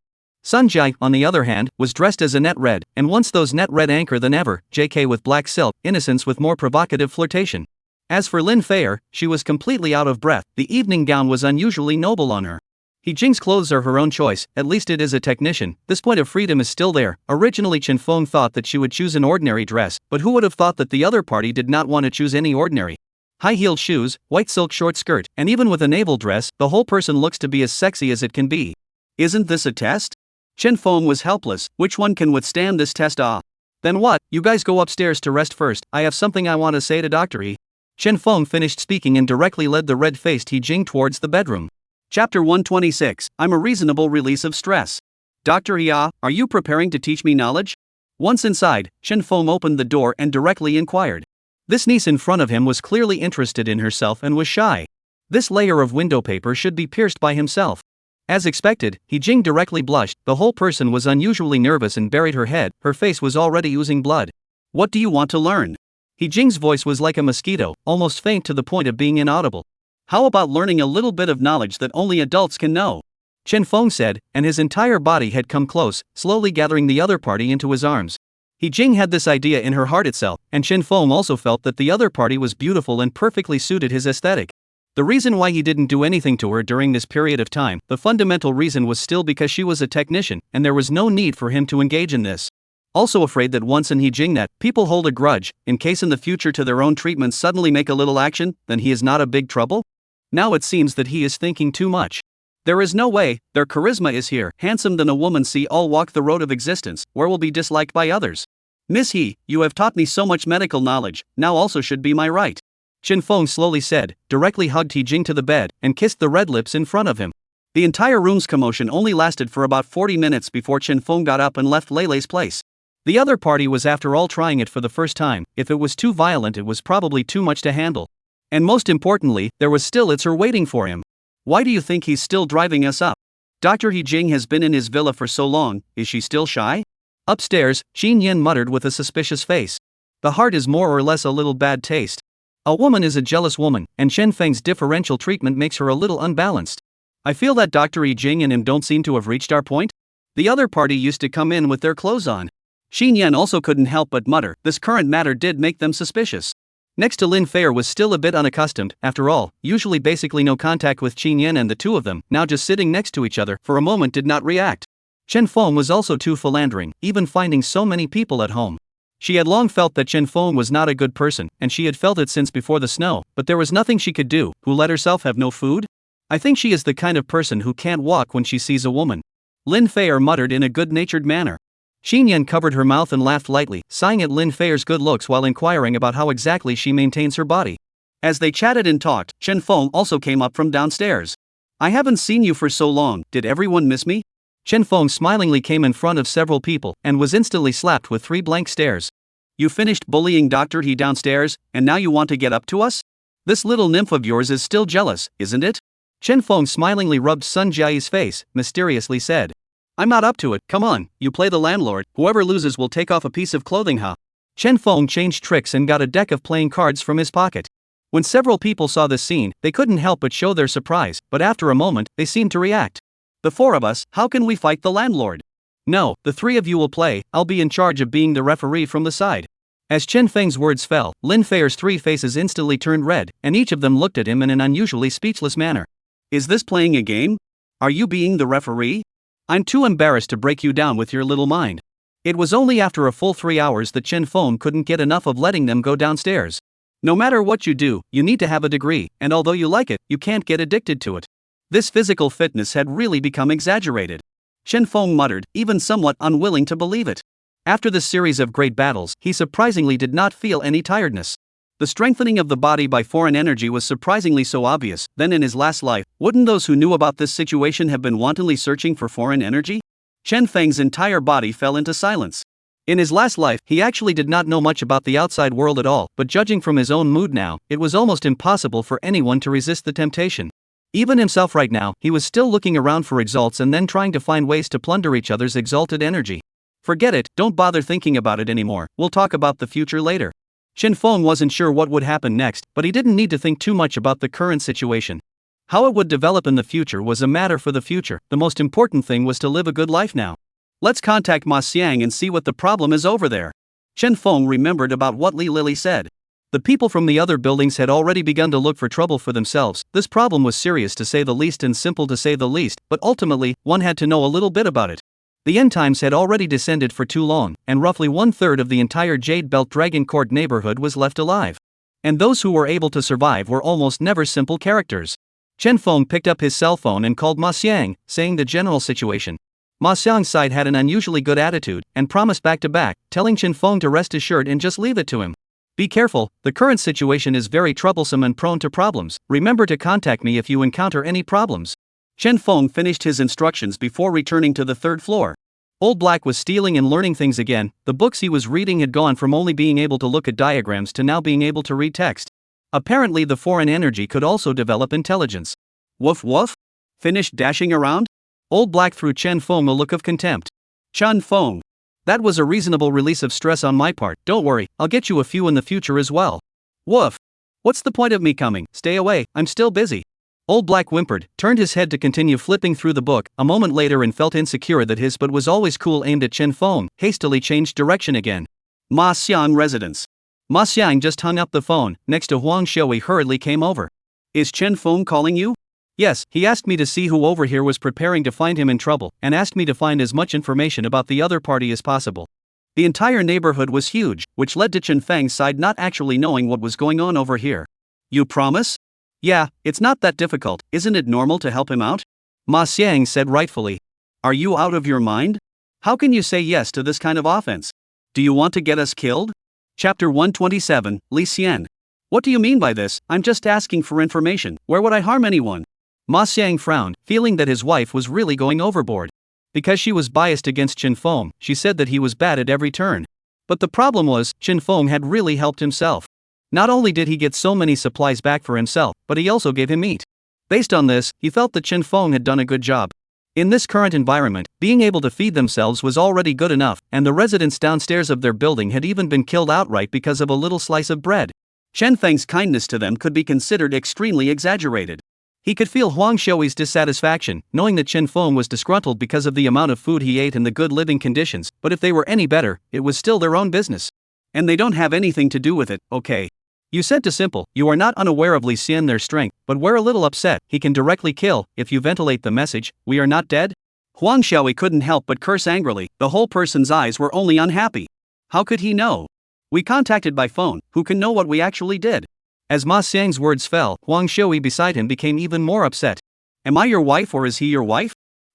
Sun Jai, on the other hand, was dressed as a net red, and once those net red anchor than ever, JK with black silk, innocence with more provocative flirtation. As for Lin Fei, she was completely out of breath, the evening gown was unusually noble on her. He Jing's clothes are her own choice, at least it is a technician, this point of freedom is still there. Originally Chen Feng thought that she would choose an ordinary dress, but who would have thought that the other party did not want to choose any ordinary? High-heeled shoes, white silk short skirt, and even with a navel dress, the whole person looks to be as sexy as it can be. Isn't this a test? Chen Feng was helpless. Which one can withstand this test? Ah. Then what? You guys go upstairs to rest first. I have something I want to say to Dr. E. Chen Feng finished speaking and directly led the red-faced He Jing towards the bedroom. Chapter 126, I'm a reasonable release of stress. Dr. E, are you preparing to teach me knowledge? Once inside, Chen Feng opened the door and directly inquired. This niece in front of him was clearly interested in herself and was shy. This layer of window paper should be pierced by himself. As expected, He Jing directly blushed, the whole person was unusually nervous and buried her head, her face was already oozing blood. What do you want to learn? He Jing's voice was like a mosquito, almost faint to the point of being inaudible. How about learning a little bit of knowledge that only adults can know? Chen Feng said, and his entire body had come close, slowly gathering the other party into his arms. He Jing had this idea in her heart itself, and Chen Feng also felt that the other party was beautiful and perfectly suited his aesthetic. The reason why he didn't do anything to her during this period of time, the fundamental reason was still because she was a technician, and there was no need for him to engage in this. Also afraid that once in He Jing that people hold a grudge, in case in the future to their own treatment suddenly make a little action, then he is not a big trouble? Now it seems that he is thinking too much. There is no way, their charisma is here, handsome than a woman see all walk the road of existence, where will be disliked by others. Miss He, you have taught me so much medical knowledge, now also should be my right. Chen Feng slowly said, directly hugged He Jing to the bed, and kissed the red lips in front of him. The entire room's commotion only lasted for about 40 minutes before Chen Feng got up and left Leilei's place. The other party was after all trying it for the first time. If it was too violent it was probably too much to handle. And most importantly, there was still Itzer waiting for him. Why do you think he's still driving us up? Dr. He Jing has been in his villa for so long, is she still shy? Upstairs, Qin Yen muttered with a suspicious face. The heart is more or less a little bad taste. A woman is a jealous woman, and Chen Feng's differential treatment makes her a little unbalanced. I feel that Dr. Yi Jing and him don't seem to have reached our point. The other party used to come in with their clothes on. Xin Yan also couldn't help but mutter, this current matter did make them suspicious. Next to Lin Fei was still a bit unaccustomed, after all, usually basically no contact with Qin Yan, and the two of them, now just sitting next to each other, for a moment did not react. Chen Feng was also too philandering, even finding so many people at home. She had long felt that Chen Feng was not a good person, and she had felt it since before the snow, but there was nothing she could do. Who let herself have no food? I think she is the kind of person who can't walk when she sees a woman. Lin Fei muttered in a good-natured manner. Xin Yan covered her mouth and laughed lightly, sighing at Lin Fei's good looks while inquiring about how exactly she maintains her body. As they chatted and talked, Chen Feng also came up from downstairs. I haven't seen you for so long, did everyone miss me? Chen Feng smilingly came in front of several people, and was instantly slapped with 3 blank stares. You finished bullying Dr. He downstairs, and now you want to get up to us? This little nymph of yours is still jealous, isn't it? Chen Feng smilingly rubbed Sun Jiayi's face, mysteriously said. I'm not up to it, come on, you play the landlord, whoever loses will take off a piece of clothing, huh? Chen Feng changed tricks and got a deck of playing cards from his pocket. When several people saw this scene, they couldn't help but show their surprise, but after a moment, they seemed to react. The 4 of us, how can we fight the landlord? No, the 3 of you will play, I'll be in charge of being the referee from the side. As Chen Feng's words fell, Lin Fei's 3 faces instantly turned red, and each of them looked at him in an unusually speechless manner. Is this playing a game? Are you being the referee? I'm too embarrassed to break you down with your little mind. It was only after a full 3 hours that Chen Feng couldn't get enough of letting them go downstairs. No matter what you do, you need to have a degree, and although you like it, you can't get addicted to it. This physical fitness had really become exaggerated. Chen Feng muttered, even somewhat unwilling to believe it. After this series of great battles, he surprisingly did not feel any tiredness. The strengthening of the body by foreign energy was surprisingly so obvious. Then in his last life, wouldn't those who knew about this situation have been wantonly searching for foreign energy? Chen Feng's entire body fell into silence. In his last life, he actually did not know much about the outside world at all, but judging from his own mood now, it was almost impossible for anyone to resist the temptation. Even himself right now, he was still looking around for exalts and then trying to find ways to plunder each other's exalted energy. Forget it, don't bother thinking about it anymore, we'll talk about the future later. Chen Feng wasn't sure what would happen next, but he didn't need to think too much about the current situation. How it would develop in the future was a matter for the future, the most important thing was to live a good life now. Let's contact Ma Xiang and see what the problem is over there. Chen Feng remembered about what Li Lily said. The people from the other buildings had already begun to look for trouble for themselves. This problem was serious to say the least and simple to say the least, but ultimately, one had to know a little bit about it. The end times had already descended for too long, and roughly 1/3 of the entire Jade Belt Dragon Court neighborhood was left alive. And those who were able to survive were almost never simple characters. Chen Feng picked up his cell phone and called Ma Xiang, saying the general situation. Ma Xiang's side had an unusually good attitude, and promised back to back, telling Chen Feng to rest assured and just leave it to him. Be careful, the current situation is very troublesome and prone to problems. Remember to contact me if you encounter any problems. Chen Feng finished his instructions before returning to the 3rd floor. Old Black was stealing and learning things again. The books he was reading had gone from only being able to look at diagrams to now being able to read text. Apparently the foreign energy could also develop intelligence. Woof woof? Finished dashing around? Old Black threw Chen Feng a look of contempt. Chen Feng. That was a reasonable release of stress on my part, don't worry, I'll get you a few in the future as well. Woof. What's the point of me coming? Stay away, I'm still busy. Old Black whimpered, turned his head to continue flipping through the book, a moment later and felt insecure that his but was always cool aimed at Chen Feng, hastily changed direction again. Ma Xiang residence. Ma Xiang just hung up the phone, next to Huang Xiaowei hurriedly came over. Is Chen Feng calling you? Yes, he asked me to see who over here was preparing to find him in trouble, and asked me to find as much information about the other party as possible. The entire neighborhood was huge, which led to Chen Feng's side not actually knowing what was going on over here. You promise? Yeah, it's not that difficult, isn't it normal to help him out? Ma Xiang said rightfully. Are you out of your mind? How can you say yes to this kind of offense? Do you want to get us killed? Chapter 127, Li Xian. What do you mean by this? I'm just asking for information, where would I harm anyone? Ma Xiang frowned, feeling that his wife was really going overboard. Because she was biased against Chen Feng, she said that he was bad at every turn. But the problem was, Chen Feng had really helped himself. Not only did he get so many supplies back for himself, but he also gave him meat. Based on this, he felt that Chen Feng had done a good job. In this current environment, being able to feed themselves was already good enough, and the residents downstairs of their building had even been killed outright because of a little slice of bread. Chen Feng's kindness to them could be considered extremely exaggerated. He could feel Huang Xiui's dissatisfaction, knowing that Chen Feng was disgruntled because of the amount of food he ate and the good living conditions, but if they were any better, it was still their own business. And they don't have anything to do with it, okay? You said to Simple, you are not unaware of Li Xian their strength, but we're a little upset. He can directly kill. If you ventilate the message, we are not dead? Huang Xiaoi couldn't help but curse angrily. The whole person's eyes were only unhappy. How could he know? We contacted by phone. Who can know what we actually did? As Ma Xiang's words fell, Huang Xiui beside him became even more upset. Am I your wife or is he your wife?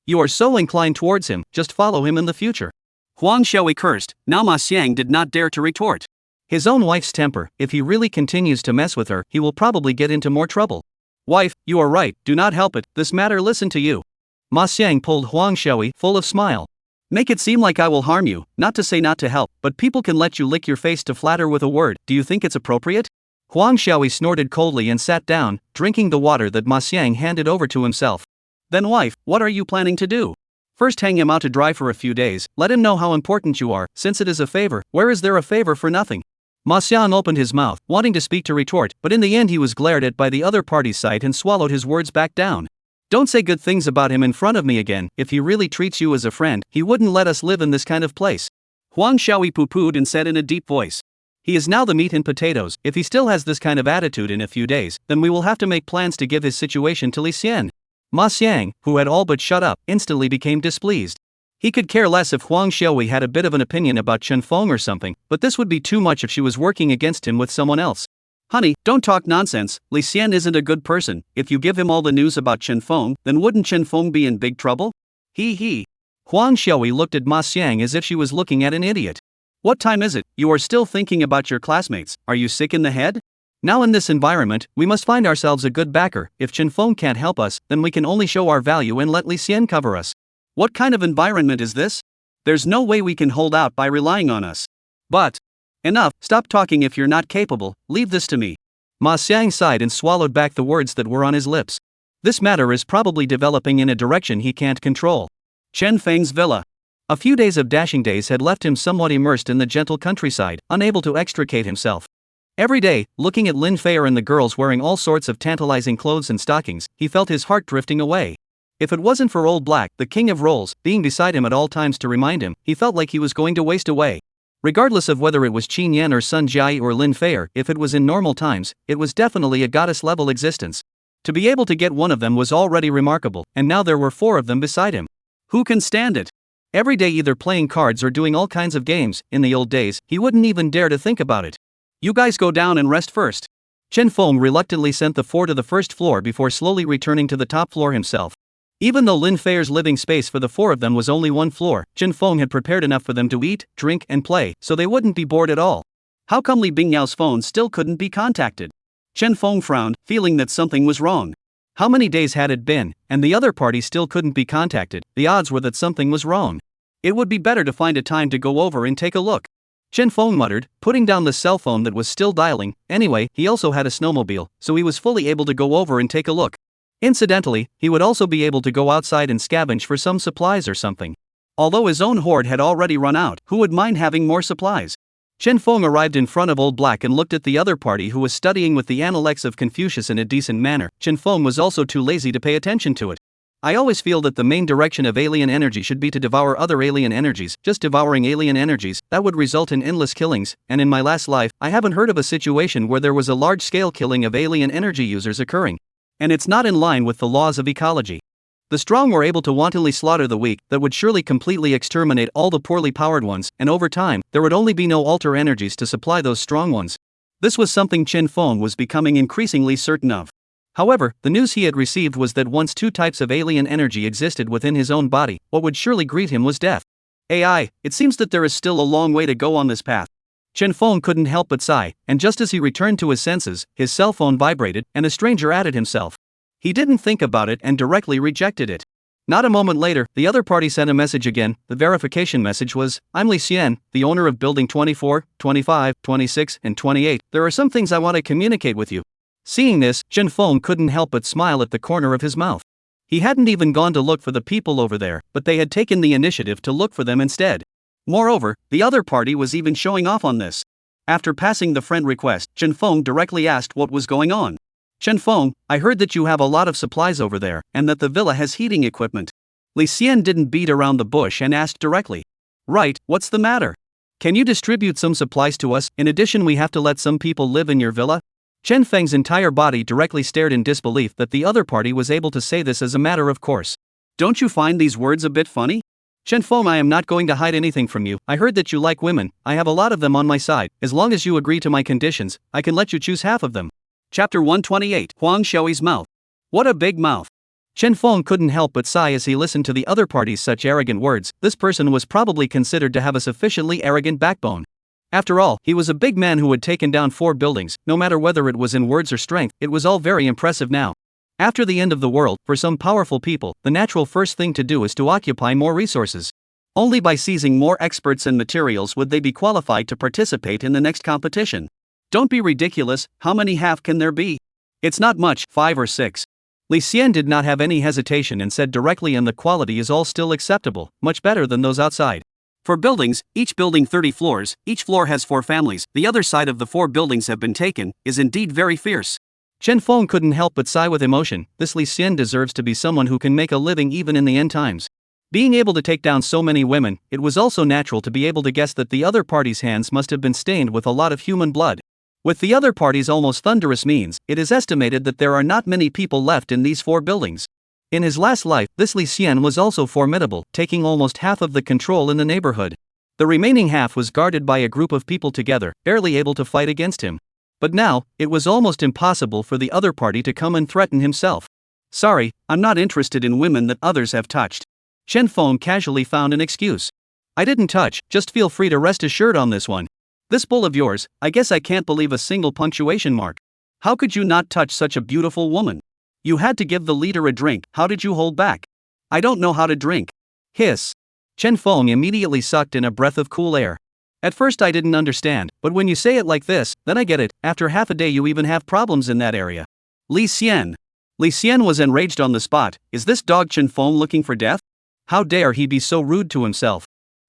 You are so inclined towards him, just follow him in the future. Huang Xiui cursed. Now Ma Xiang did not dare to retort. His own wife's temper, if he really continues to mess with her, he will probably get into more trouble. Wife, you are right, do not help it, this matter listen to you. Ma Xiang pulled Huang Xiui, full of smile. Make it seem like I will harm you, not to say not to help, but people can let you lick your face to flatter with a word, do you think it's appropriate? Huang Xiui snorted coldly and sat down, drinking the water that Ma Xiang handed over to himself. Then wife, what are you planning to do? First hang him out to dry for a few days, let him know how important you are, since it is a favor, where is there a favor for nothing? Ma Xiang opened his mouth, wanting to speak to retort, but in the end he was glared at by the other party's side and swallowed his words back down. Don't say good things about him in front of me again, if he really treats you as a friend, he wouldn't let us live in this kind of place. Huang Xiaoi pooh-poohed and said in a deep voice. He is now the meat and potatoes, if he still has this kind of attitude in a few days, then we will have to make plans to give his situation to Li Xian. Ma Xiang, who had all but shut up, instantly became displeased. He could care less if Huang Xiui had a bit of an opinion about Chen Feng or something, but this would be too much if she was working against him with someone else. Honey, don't talk nonsense, Li Xian isn't a good person. If you give him all the news about Chen Feng, then wouldn't Chen Feng be in big trouble? He. Huang Xiui looked at Ma Xiang as if she was looking at an idiot. What time is it? You are still thinking about your classmates, are you sick in the head? Now in this environment, we must find ourselves a good backer. If Chen Feng can't help us, then we can only show our value and let Li Xian cover us. What kind of environment is this? There's no way we can hold out by relying on us. But, enough, stop talking if you're not capable, leave this to me. Ma Xiang sighed and swallowed back the words that were on his lips. This matter is probably developing in a direction he can't control. Chen Feng's villa. A few days of dashing days had left him somewhat immersed in the gentle countryside, unable to extricate himself. Every day, looking at Lin Fei and the girls wearing all sorts of tantalizing clothes and stockings, he felt his heart drifting away. If it wasn't for Old Black, the king of rolls, being beside him at all times to remind him, he felt like he was going to waste away. Regardless of whether it was Qin Yan or Sun Jiai or Lin Fei, if it was in normal times, it was definitely a goddess-level existence. To be able to get one of them was already remarkable, and now there were 4 of them beside him. Who can stand it? Every day either playing cards or doing all kinds of games. In the old days, he wouldn't even dare to think about it. You guys go down and rest first. Chen Feng reluctantly sent the 4 to the first floor before slowly returning to the top floor himself. Even though Lin Fei's living space for the 4 of them was only 1 floor, Chen Feng had prepared enough for them to eat, drink, and play, so they wouldn't be bored at all. How come Li Bingyao's phone still couldn't be contacted? Chen Feng frowned, feeling that something was wrong. How many days had it been, and the other party still couldn't be contacted? The odds were that something was wrong. It would be better to find a time to go over and take a look. Chen Feng muttered, putting down the cell phone that was still dialing. Anyway, he also had a snowmobile, so he was fully able to go over and take a look. Incidentally, he would also be able to go outside and scavenge for some supplies or something. Although his own hoard had already run out, who would mind having more supplies? Chen Feng arrived in front of Old Black and looked at the other party who was studying with the Analects of Confucius in a decent manner. Chen Feng was also too lazy to pay attention to it. I always feel that the main direction of alien energy should be to devour other alien energies. Just devouring alien energies, that would result in endless killings, and in my last life, I haven't heard of a situation where there was a large-scale killing of alien energy users occurring. And it's not in line with the laws of ecology. The strong were able to wantonly slaughter the weak, that would surely completely exterminate all the poorly powered ones, and over time, there would only be no alter energies to supply those strong ones. This was something Chen Feng was becoming increasingly certain of. However, the news he had received was that once 2 types of alien energy existed within his own body, what would surely greet him was death. AI, it seems that there is still a long way to go on this path. Chen Feng couldn't help but sigh, and just as he returned to his senses, his cell phone vibrated, and a stranger added himself. He didn't think about it and directly rejected it. Not a moment later, the other party sent a message again. The verification message was, I'm Li Xian, the owner of Building 24, 25, 26, and 28. There are some things I want to communicate with you. Seeing this, Chen Feng couldn't help but smile at the corner of his mouth. He hadn't even gone to look for the people over there, but they had taken the initiative to look for them instead. Moreover, the other party was even showing off on this. After passing the friend request, Chen Feng directly asked what was going on. Chen Feng, I heard that you have a lot of supplies over there, and that the villa has heating equipment. Li Xian didn't beat around the bush and asked directly. Right, what's the matter? Can you distribute some supplies to us? In addition, we have to let some people live in your villa? Chen Feng's entire body directly stared in disbelief that the other party was able to say this as a matter of course. Don't you find these words a bit funny? Chen Feng, I am not going to hide anything from you. I heard that you like women. I have a lot of them on my side. As long as you agree to my conditions, I can let you choose half of them. Chapter 128, Huang Xiaoyi's mouth. What a big mouth. Chen Feng couldn't help but sigh as he listened to the other party's such arrogant words. This person was probably considered to have a sufficiently arrogant backbone. After all, he was a big man who had taken down 4 buildings. No matter whether it was in words or strength, it was all very impressive now. After the end of the world, for some powerful people, the natural first thing to do is to occupy more resources. Only by seizing more experts and materials would they be qualified to participate in the next competition. Don't be ridiculous, how many half can there be? It's not much, 5 or 6. Li Xian did not have any hesitation and said directly, and the quality is all still acceptable, much better than those outside. For buildings, each building 30 floors, each floor has 4 families, the other side of the 4 buildings have been taken, is indeed very fierce. Chen Feng couldn't help but sigh with emotion. This Li Xian deserves to be someone who can make a living even in the end times. Being able to take down so many women, it was also natural to be able to guess that the other party's hands must have been stained with a lot of human blood. With the other party's almost thunderous means, it is estimated that there are not many people left in these 4 buildings. In his last life, this Li Xian was also formidable, taking almost half of the control in the neighborhood. The remaining half was guarded by a group of people together, barely able to fight against him. But now, it was almost impossible for the other party to come and threaten himself. Sorry, I'm not interested in women that others have touched. Chen Feng casually found an excuse. I didn't touch, just feel free to rest assured on this one. This bull of yours, I guess I can't believe a single punctuation mark. How could you not touch such a beautiful woman? You had to give the leader a drink, how did you hold back? I don't know how to drink. Hiss. Chen Feng immediately sucked in a breath of cool air. At first I didn't understand, but when you say it like this, then I get it. After half a day you even have problems in that area. Li Xian. Li Xian was enraged on the spot. Is this dog Chen Feng looking for death? How dare he be so rude to himself?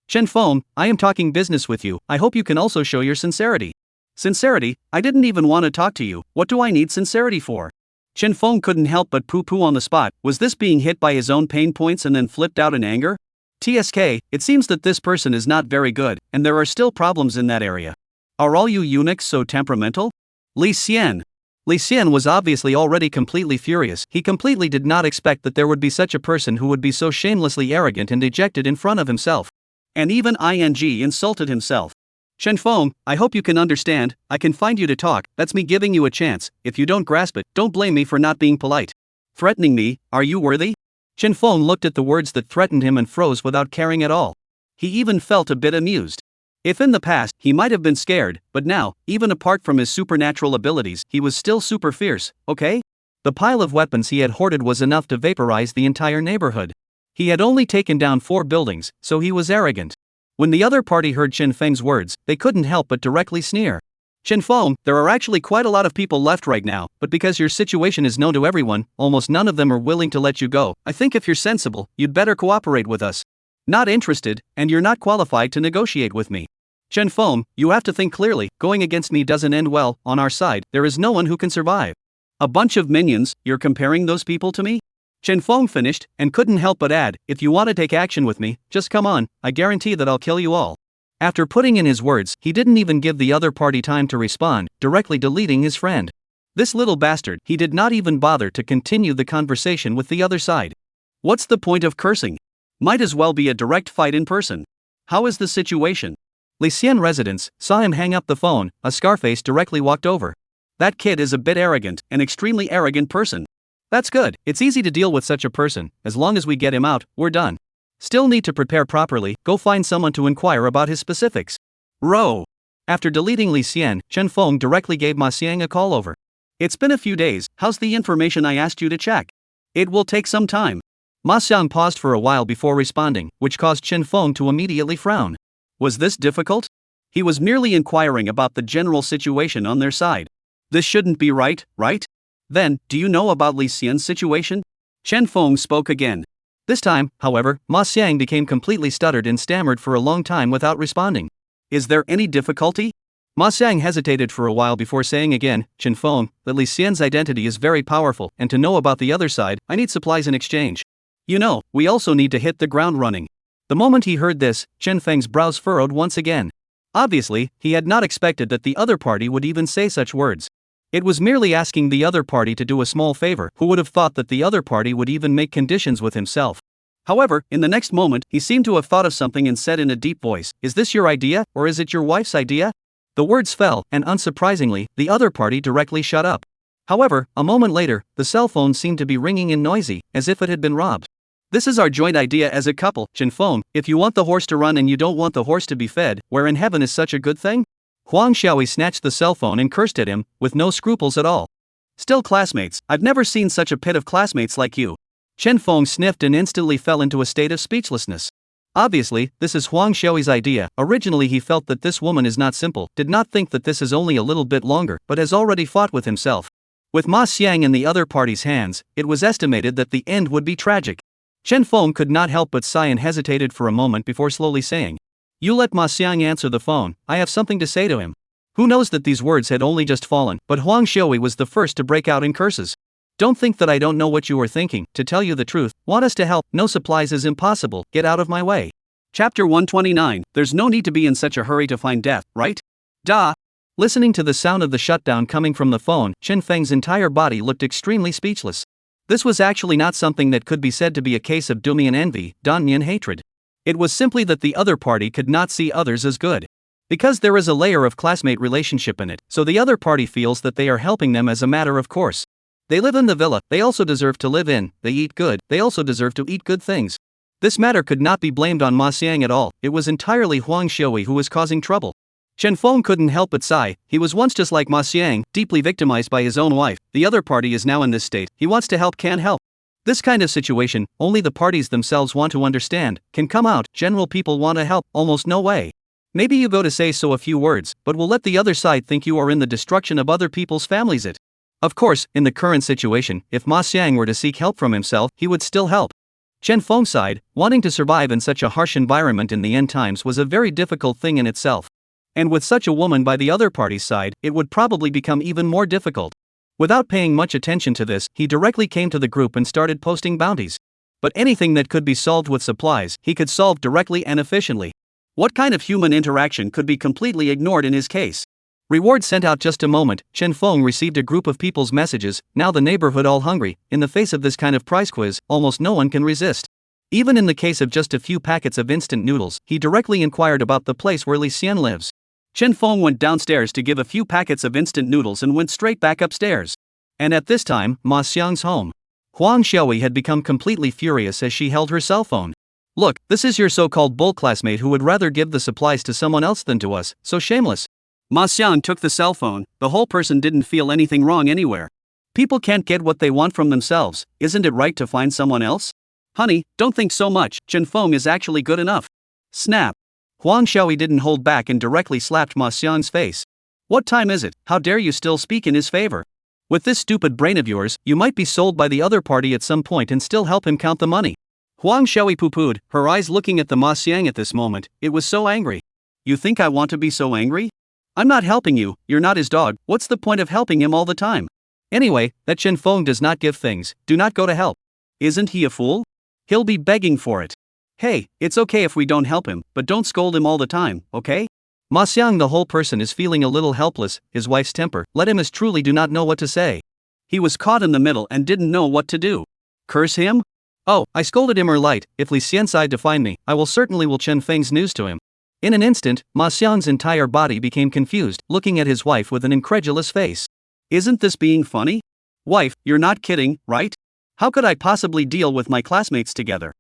Chen Feng, I am talking business with you. I hope you can also show your sincerity. Sincerity? I didn't even want to talk to you. What do I need sincerity for? Chen Feng couldn't help but poo-poo on the spot. Was this being hit by his own pain points and then flipped out in anger? TSK, it seems that this person is not very good, and there are still problems in that area. Are all you eunuchs so temperamental? Li Xian. Li Xian was obviously already completely furious. He completely did not expect that there would be such a person who would be so shamelessly arrogant and dejected in front of himself. And even insulted himself. Chen Feng, I hope you can understand, I can find you to talk, that's me giving you a chance. If you don't grasp it, don't blame me for not being polite. Threatening me, are you worthy? Chen Feng looked at the words that threatened him and froze without caring at all. He even felt a bit amused. If in the past, he might have been scared, but now, even apart from his supernatural abilities, he was still super fierce, okay? The pile of weapons he had hoarded was enough to vaporize the entire neighborhood. He had only taken down 4 buildings, so he was arrogant. When the other party heard Chen Feng's words, they couldn't help but directly sneer. Chen Feng, there are actually quite a lot of people left right now, but because your situation is known to everyone, almost none of them are willing to let you go. I think if you're sensible, you'd better cooperate with us. Not interested, and you're not qualified to negotiate with me. Chen Feng, you have to think clearly, going against me doesn't end well. On our side, there is no one who can survive. A bunch of minions, you're comparing those people to me? Chen Feng finished, and couldn't help but add, if you want to take action with me, just come on, I guarantee that I'll kill you all. After putting in his words, he didn't even give the other party time to respond, directly deleting his friend. This little bastard, he did not even bother to continue the conversation with the other side. What's the point of cursing? Might as well be a direct fight in person. How is the situation? Li Xian residents saw him hang up the phone. A Scarface directly walked over. That kid is a bit arrogant, an extremely arrogant person. That's good, it's easy to deal with such a person, as long as we get him out, we're done. Still need to prepare properly, go find someone to inquire about his specifics. Row. After deleting Li Xian, Chen Feng directly gave Ma Xiang a call over. It's been a few days, how's the information I asked you to check? It will take some time. Ma Xiang paused for a while before responding, which caused Chen Feng to immediately frown. Was this difficult? He was merely inquiring about the general situation on their side. This shouldn't be right? Then, do you know about Li Xian's situation? Chen Feng spoke again. This time, however, Ma Xiang became completely stuttered and stammered for a long time without responding. Is there any difficulty? Ma Xiang hesitated for a while before saying again, Chen Feng, that Li Xian's identity is very powerful, and to know about the other side, I need supplies in exchange. You know, we also need to hit the ground running. The moment he heard this, Chen Feng's brows furrowed once again. Obviously, he had not expected that the other party would even say such words. It was merely asking the other party to do a small favor. Who would have thought that the other party would even make conditions with himself? However, in the next moment, he seemed to have thought of something and said in a deep voice, Is this your idea, or is it your wife's idea? The words fell, and unsurprisingly, the other party directly shut up. However, a moment later, the cell phone seemed to be ringing and noisy, as if it had been robbed. This is our joint idea as a couple, Chen Feng. If you want the horse to run and you don't want the horse to be fed, where in heaven is such a good thing? Huang Xiaoyi snatched the cell phone and cursed at him, with no scruples at all. Still classmates, I've never seen such a pit of classmates like you. Chen Feng sniffed and instantly fell into a state of speechlessness. Obviously, this is Huang Xiaoyi's idea. Originally he felt that this woman is not simple, did not think that this is only a little bit longer, but has already fought with himself. With Ma Xiang in the other party's hands, it was estimated that the end would be tragic. Chen Feng could not help but sigh and hesitated for a moment before slowly saying, You let Ma Xiang answer the phone, I have something to say to him. Who knows that these words had only just fallen, but Huang Xiaoyi was the first to break out in curses. Don't think that I don't know what you are thinking, to tell you the truth, want us to help, no supplies is impossible, get out of my way. Chapter 129, There's no need to be in such a hurry to find death, right? Duh. Listening to the sound of the shutdown coming from the phone, Chen Feng's entire body looked extremely speechless. This was actually not something that could be said to be a case of Dumian envy, Dannian hatred. It was simply that the other party could not see others as good. Because there is a layer of classmate relationship in it, so the other party feels that they are helping them as a matter of course. They live in the villa, they also deserve to live in, they eat good, they also deserve to eat good things. This matter could not be blamed on Ma Xiang at all, it was entirely Huang Xiaoyi who was causing trouble. Chen Feng couldn't help but sigh. He was once just like Ma Xiang, deeply victimized by his own wife. The other party is now in this state, he wants to help, can't help. This kind of situation, only the parties themselves want to understand, can come out. General people want to help, almost no way. Maybe you go to say so a few words, but will let the other side think you are in the destruction of other people's families it. Of course, in the current situation, if Ma Xiang were to seek help from himself, he would still help. Chen Feng sighed, wanting to survive in such a harsh environment in the end times was a very difficult thing in itself. And with such a woman by the other party's side, it would probably become even more difficult. Without paying much attention to this, he directly came to the group and started posting bounties. But anything that could be solved with supplies, he could solve directly and efficiently. What kind of human interaction could be completely ignored in his case? Reward sent out just a moment, Chen Feng received a group of people's messages, now the neighborhood all hungry. In the face of this kind of prize quiz, almost no one can resist. Even in the case of just a few packets of instant noodles, he directly inquired about the place where Li Xian lives. Chen Feng went downstairs to give a few packets of instant noodles and went straight back upstairs. And at this time, Ma Xiang's home. Huang Xiaoyi had become completely furious as she held her cell phone. Look, this is your so-called bull classmate who would rather give the supplies to someone else than to us, so shameless. Ma Xiang took the cell phone. The whole person didn't feel anything wrong anywhere. People can't get what they want from themselves, isn't it right to find someone else? Honey, don't think so much, Chen Feng is actually good enough. Snap. Huang Xiaoyi didn't hold back and directly slapped Ma Xiang's face. What time is it? How dare you still speak in his favor? With this stupid brain of yours, you might be sold by the other party at some point and still help him count the money. Huang Xiaoyi pooh-poohed, her eyes looking at the Ma Xiang at this moment. It was so angry. You think I want to be so angry? I'm not helping you, you're not his dog, what's the point of helping him all the time? Anyway, that Chen Feng does not give things, do not go to help. Isn't he a fool? He'll be begging for it. Hey, it's okay if we don't help him, but don't scold him all the time, okay? Ma Xiang, the whole person, is feeling a little helpless, his wife's temper, let him as truly do not know what to say. He was caught in the middle and didn't know what to do. Curse him? Oh, I scolded him or light, if Li Xian decide to find me, I will certainly will Chen Feng's news to him. In an instant, Ma Xiang's entire body became confused, looking at his wife with an incredulous face. Isn't this being funny? Wife, you're not kidding, right? How could I possibly deal with my classmates together?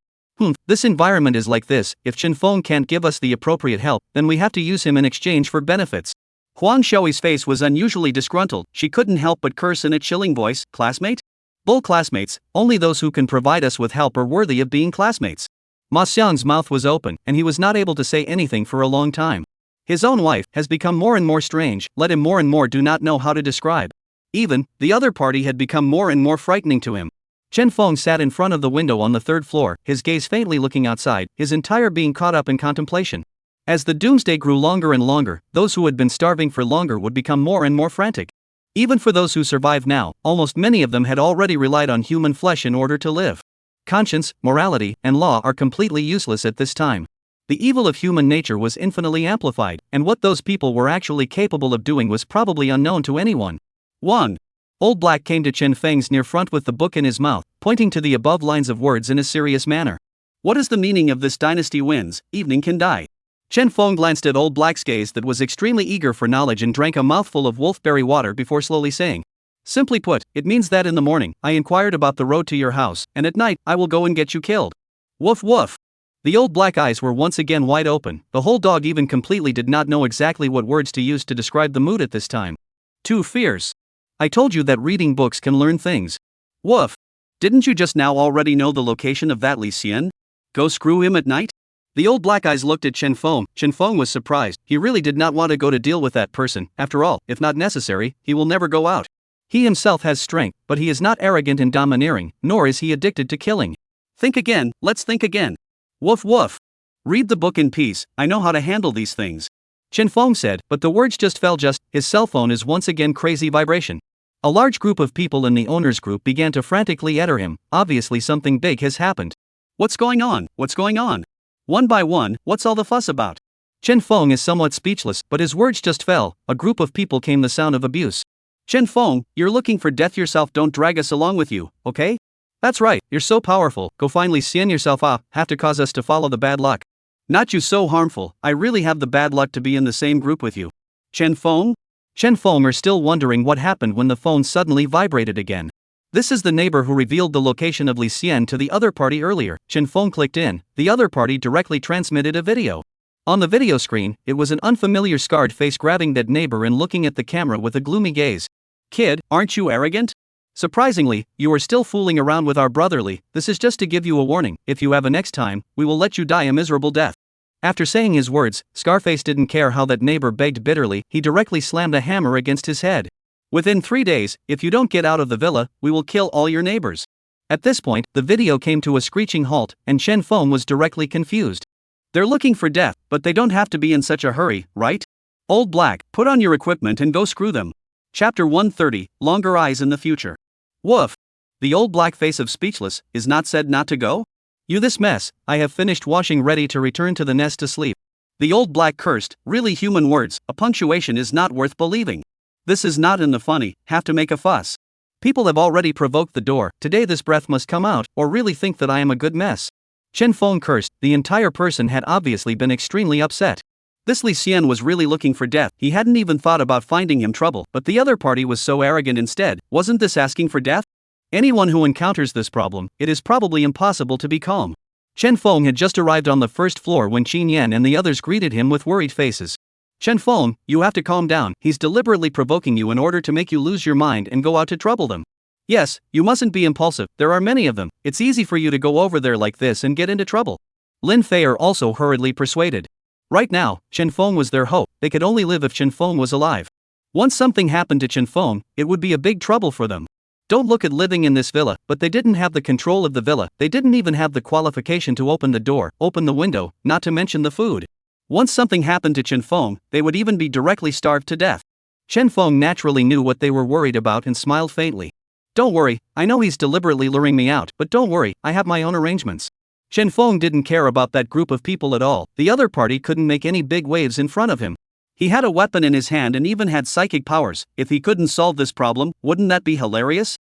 This environment is like this, if Chen Feng can't give us the appropriate help, then we have to use him in exchange for benefits. Huang Xiaoyi's face was unusually disgruntled, she couldn't help but curse in a chilling voice, classmate? Bull classmates, only those who can provide us with help are worthy of being classmates. Ma Xiang's mouth was open, and he was not able to say anything for a long time. His own wife has become more and more strange, let him more and more do not know how to describe. Even, the other party had become more and more frightening to him. Chen Feng sat in front of the window on the third floor, his gaze faintly looking outside, his entire being caught up in contemplation. As the doomsday grew longer and longer, those who had been starving for longer would become more and more frantic. Even for those who survived now, almost many of them had already relied on human flesh in order to live. Conscience, morality, and law are completely useless at this time. The evil of human nature was infinitely amplified, and what those people were actually capable of doing was probably unknown to anyone. 1. Old Black came to Chen Feng's near front with the book in his mouth, pointing to the above lines of words in a serious manner. What is the meaning of this dynasty wins, evening can die? Chen Feng glanced at Old Black's gaze that was extremely eager for knowledge and drank a mouthful of wolfberry water before slowly saying, "Simply put, it means that in the morning, I inquired about the road to your house, and at night, I will go and get you killed." Woof woof. The Old Black eyes were once again wide open, the whole dog even completely did not know exactly what words to use to describe the mood at this time. Too fierce. I told you that reading books can learn things. Woof. Didn't you just now already know the location of that Li Xian? Go screw him at night? The Old Black eyes looked at Chen Feng. Chen Feng was surprised. He really did not want to go to deal with that person. After all, if not necessary, he will never go out. He himself has strength, but he is not arrogant and domineering, nor is he addicted to killing. Think again, let's think again. Woof woof. Read the book in peace, I know how to handle these things. Chen Feng said, but the words just fell just. His cell phone is once again crazy vibration. A large group of people in the owner's group began to frantically enter him. Obviously something big has happened. What's going on? What's going on? One by one, what's all the fuss about? Chen Feng is somewhat speechless, but his words just fell. A group of people came the sound of abuse. Chen Feng, you're looking for death yourself, don't drag us along with you, okay? That's right, you're so powerful, go finally Xian yourself up, have to cause us to follow the bad luck. Not you so harmful, I really have the bad luck to be in the same group with you. Chen Feng? Chen Feng are still wondering what happened when the phone suddenly vibrated again. This is the neighbor who revealed the location of Li Xian to the other party earlier. Chen Feng clicked in, the other party directly transmitted a video. On the video screen, it was an unfamiliar scarred face grabbing that neighbor and looking at the camera with a gloomy gaze. Kid, aren't you arrogant? Surprisingly, you are still fooling around with our brotherly. This is just to give you a warning. If you have a next time, we will let you die a miserable death. After saying his words, Scarface didn't care how that neighbor begged bitterly, he directly slammed a hammer against his head. Within 3 days, if you don't get out of the villa, we will kill all your neighbors. At this point, the video came to a screeching halt, and Chen Feng was directly confused. They're looking for death, but they don't have to be in such a hurry, right? Old Black, put on your equipment and go screw them. Chapter 130, Longer Eyes in the Future. Woof. The Old Black face of speechless, is not said not to go? You this mess, I have finished washing ready to return to the nest to sleep. The Old Black cursed, really human words, a punctuation is not worth believing. This is not in the funny, have to make a fuss. People have already provoked the door, today this breath must come out, or really think that I am a good mess. Chen Feng cursed, the entire person had obviously been extremely upset. This Li Xian was really looking for death, he hadn't even thought about finding him trouble, but the other party was so arrogant instead, wasn't this asking for death? Anyone who encounters this problem, it is probably impossible to be calm. Chen Feng had just arrived on the first floor when Qin Yan and the others greeted him with worried faces. Chen Feng, you have to calm down, he's deliberately provoking you in order to make you lose your mind and go out to trouble them. Yes, you mustn't be impulsive, there are many of them, it's easy for you to go over there like this and get into trouble. Lin Fei also hurriedly persuaded. Right now, Chen Feng was their hope, they could only live if Chen Feng was alive. Once something happened to Chen Feng, it would be a big trouble for them. Don't look at living in this villa, but they didn't have the control of the villa, they didn't even have the qualification to open the door, open the window, not to mention the food. Once something happened to Chen Feng, they would even be directly starved to death. Chen Feng naturally knew what they were worried about and smiled faintly. Don't worry, I know he's deliberately luring me out, but don't worry, I have my own arrangements. Chen Feng didn't care about that group of people at all, the other party couldn't make any big waves in front of him. He had a weapon in his hand and even had psychic powers, if he couldn't solve this problem, wouldn't that be hilarious?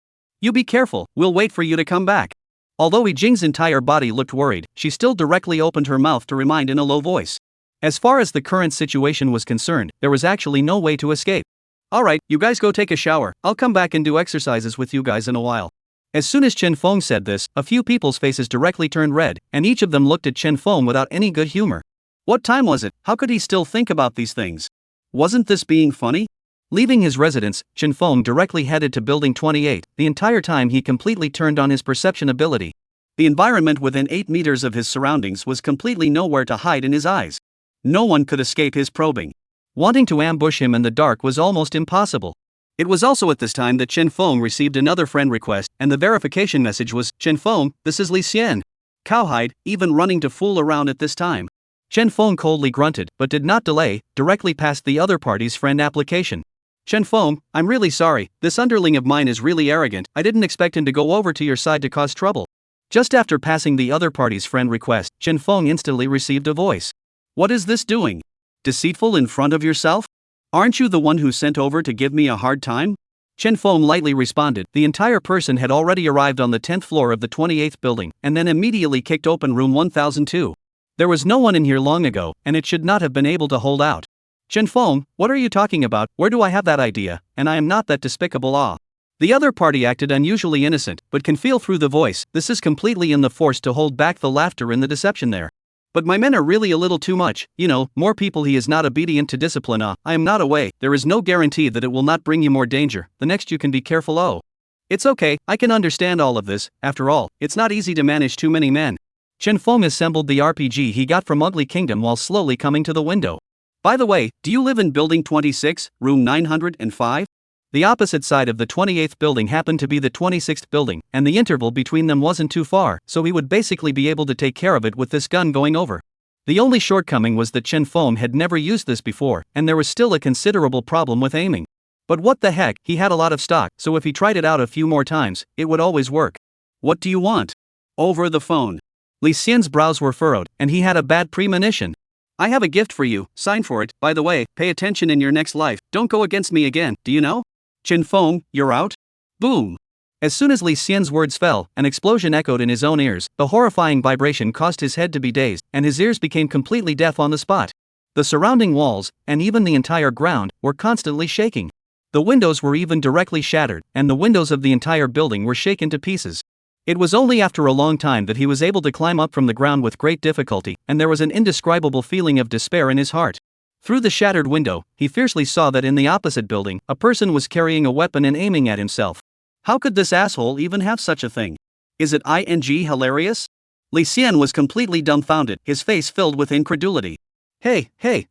You be careful, we'll wait for you to come back. Although Yi Jing's entire body looked worried, she still directly opened her mouth to remind in a low voice. As far as the current situation was concerned, there was actually no way to escape. Alright, you guys go take a shower, I'll come back and do exercises with you guys in a while. As soon as Chen Feng said this, a few people's faces directly turned red, and each of them looked at Chen Feng without any good humor. What time was it? How could he still think about these things? Wasn't this being funny? Leaving his residence, Chen Feng directly headed to Building 28, the entire time he completely turned on his perception ability. The environment within 8 meters of his surroundings was completely nowhere to hide in his eyes. No one could escape his probing. Wanting to ambush him in the dark was almost impossible. It was also at this time that Chen Feng received another friend request, and the verification message was, "Chen Feng, this is Li Xian." Cowhide, even running to fool around at this time. Chen Feng coldly grunted, but did not delay, directly past the other party's friend application. "Chen Feng, I'm really sorry, this underling of mine is really arrogant, I didn't expect him to go over to your side to cause trouble." Just after passing the other party's friend request, Chen Feng instantly received a voice. "What is this doing? Deceitful in front of yourself? Aren't you the one who sent over to give me a hard time?" Chen Feng lightly responded. The entire person had already arrived on the 10th floor of the 28th building, and then immediately kicked open room 1002. There was no one in here long ago, and it should not have been able to hold out. "Chen Feng, what are you talking about? Where do I have that idea? And I am not that despicable." The other party acted unusually innocent, but can feel through the voice, this is completely in the force to hold back the laughter in the deception there. "But my men are really a little too much, more people he is not obedient to discipline. I am not away, there is no guarantee that it will not bring you more danger, the next you can be careful. It's okay, I can understand all of this, after all, it's not easy to manage too many men." Chen Feng assembled the RPG he got from Ugly Kingdom while slowly coming to the window. "By the way, do you live in building 26, room 905? The opposite side of the 28th building happened to be the 26th building, and the interval between them wasn't too far, so he would basically be able to take care of it with this gun going over. The only shortcoming was that Chen Feng had never used this before, and there was still a considerable problem with aiming. But what the heck, he had a lot of stock, so if he tried it out a few more times, it would always work. "What do you want?" "Over the phone." Li Xian's brows were furrowed, and he had a bad premonition. "I have a gift for you, sign for it, by the way, pay attention in your next life, don't go against me again, do you know? Chen Feng, you're out." Boom. As soon as Li Xian's words fell, an explosion echoed in his own ears. The horrifying vibration caused his head to be dazed, and his ears became completely deaf on the spot. The surrounding walls, and even the entire ground, were constantly shaking. The windows were even directly shattered, and the windows of the entire building were shaken to pieces. It was only after a long time that he was able to climb up from the ground with great difficulty, and there was an indescribable feeling of despair in his heart. Through the shattered window, he fiercely saw that in the opposite building, a person was carrying a weapon and aiming at himself. How could this asshole even have such a thing? Is it hilarious? Li Xian was completely dumbfounded, his face filled with incredulity. Hey,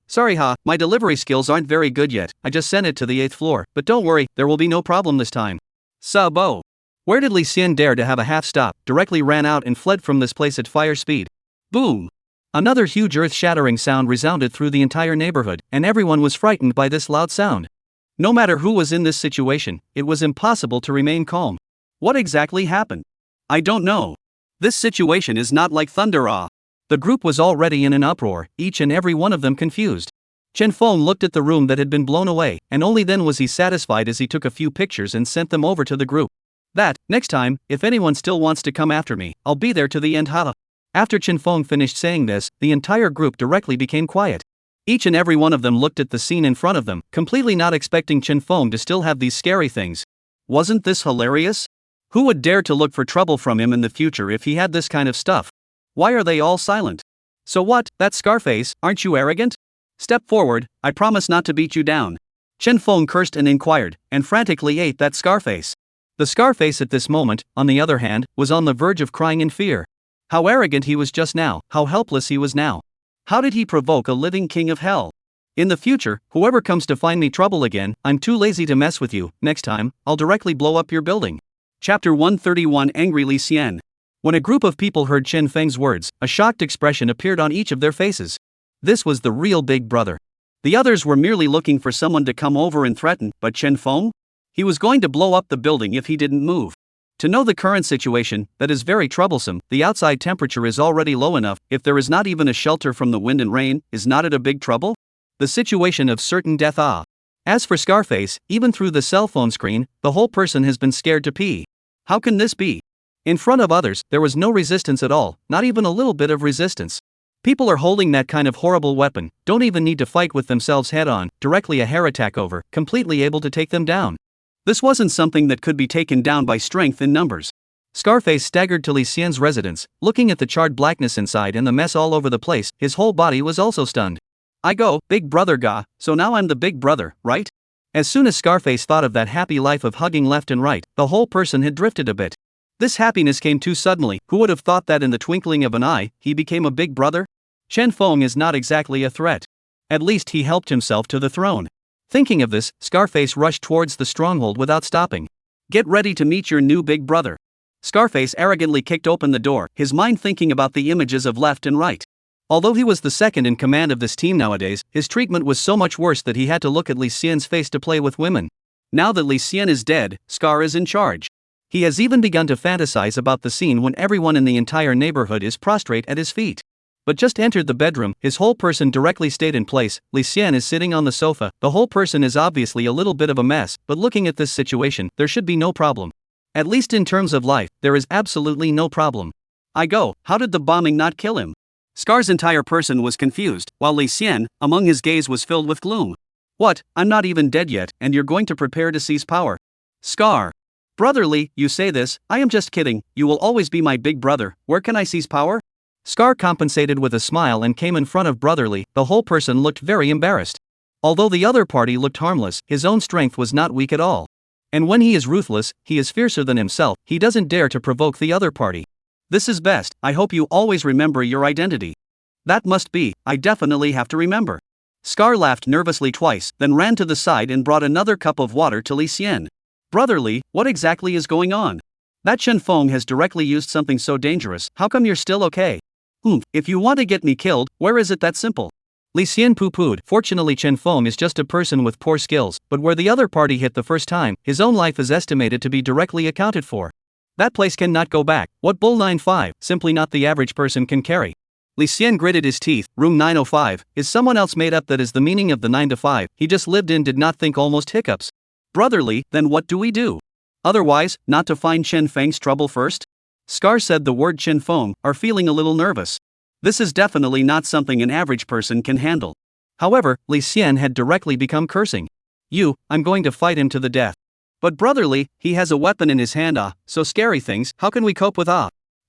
sorry my delivery skills aren't very good yet, I just sent it to the 8th floor, but don't worry, there will be no problem this time. Sabo. Where did Li Xian dare to have a half stop, directly ran out and fled from this place at fire speed. Boom. Another huge earth-shattering sound resounded through the entire neighborhood, and everyone was frightened by this loud sound. No matter who was in this situation, it was impossible to remain calm. What exactly happened? I don't know. This situation is not like thunder. The group was already in an uproar, each and every one of them confused. Chen Feng looked at the room that had been blown away, and only then was he satisfied as he took a few pictures and sent them over to the group. Next time, if anyone still wants to come after me, I'll be there to the end. After Chen Feng finished saying this, the entire group directly became quiet. Each and every one of them looked at the scene in front of them, completely not expecting Chen Feng to still have these scary things. Wasn't this hilarious? Who would dare to look for trouble from him in the future if he had this kind of stuff? Why are they all silent? So what, that's Scarface, aren't you arrogant? Step forward, I promise not to beat you down. Chen Feng cursed and inquired, and frantically ate that Scarface. The Scarface at this moment, on the other hand, was on the verge of crying in fear. How arrogant he was just now, how helpless he was now. How did he provoke a living king of hell? In the future, whoever comes to find me trouble again, I'm too lazy to mess with you, next time, I'll directly blow up your building. Chapter 131 Angry Li Xian. When a group of people heard Chen Feng's words, a shocked expression appeared on each of their faces. This was the real big brother. The others were merely looking for someone to come over and threaten, but Chen Feng? He was going to blow up the building if he didn't move. To know the current situation, that is very troublesome, the outside temperature is already low enough, if there is not even a shelter from the wind and rain, is not it a big trouble? The situation of certain death. As for Scarface, even through the cell phone screen, the whole person has been scared to pee. How can this be? In front of others, there was no resistance at all, not even a little bit of resistance. People are holding that kind of horrible weapon, don't even need to fight with themselves head on, directly a hair attack over, completely able to take them down. This wasn't something that could be taken down by strength in numbers. Scarface staggered to Li Xian's residence, looking at the charred blackness inside and the mess all over the place, his whole body was also stunned. I go, big brother ga, so now I'm the big brother, right? As soon as Scarface thought of that happy life of hugging left and right, the whole person had drifted a bit. This happiness came too suddenly, who would have thought that in the twinkling of an eye, he became a big brother? Chen Feng is not exactly a threat. At least he helped himself to the throne. Thinking of this, Scarface rushed towards the stronghold without stopping. Get ready to meet your new big brother. Scarface arrogantly kicked open the door, his mind thinking about the images of left and right. Although he was the second in command of this team nowadays, his treatment was so much worse that he had to look at Lee Hsien's face to play with women. Now that Lee Hsien is dead, Scar is in charge. He has even begun to fantasize about the scene when everyone in the entire neighborhood is prostrate at his feet. But just entered the bedroom, his whole person directly stayed in place. Lee Hsien is sitting on the sofa. The whole person is obviously a little bit of a mess, but looking at this situation, there should be no problem. At least in terms of life, there is absolutely no problem. How did the bombing not kill him? Scar's entire person was confused, while Lee Hsien, among his gaze, was filled with gloom. What, I'm not even dead yet, and you're going to prepare to seize power? Scar. Brother Lee, you say this, I am just kidding, you will always be my big brother, where can I seize power? Scar compensated with a smile and came in front of Brother Lee. The whole person looked very embarrassed. Although the other party looked harmless, his own strength was not weak at all. And when he is ruthless, he is fiercer than himself. He doesn't dare to provoke the other party. This is best, I hope you always remember your identity. That must be, I definitely have to remember. Scar laughed nervously twice, then ran to the side and brought another cup of water to Lee Hsien. Brother Lee, what exactly is going on? That Chen Feng has directly used something so dangerous, how come you're still okay? If you want to get me killed, where is it that simple? Lee Hsien poo-pooed. Fortunately Chen Feng is just a person with poor skills, but where the other party hit the first time, his own life is estimated to be directly accounted for. That place cannot go back. What bull 9-5, simply not the average person can carry. Lee Hsien gritted his teeth. Room 905, is someone else made up? That is the meaning of the 9 to 5, he just lived in. Did not think. Almost hiccups. Brother Lee, then what do we do? Otherwise, not to find Chen Feng's trouble first? Scar said the word Chen Feng, are feeling a little nervous. This is definitely not something an average person can handle. However, Lee Hsien had directly become cursing. I'm going to fight him to the death. But Brother Lee, he has a weapon in his hand. So scary things, how can we cope with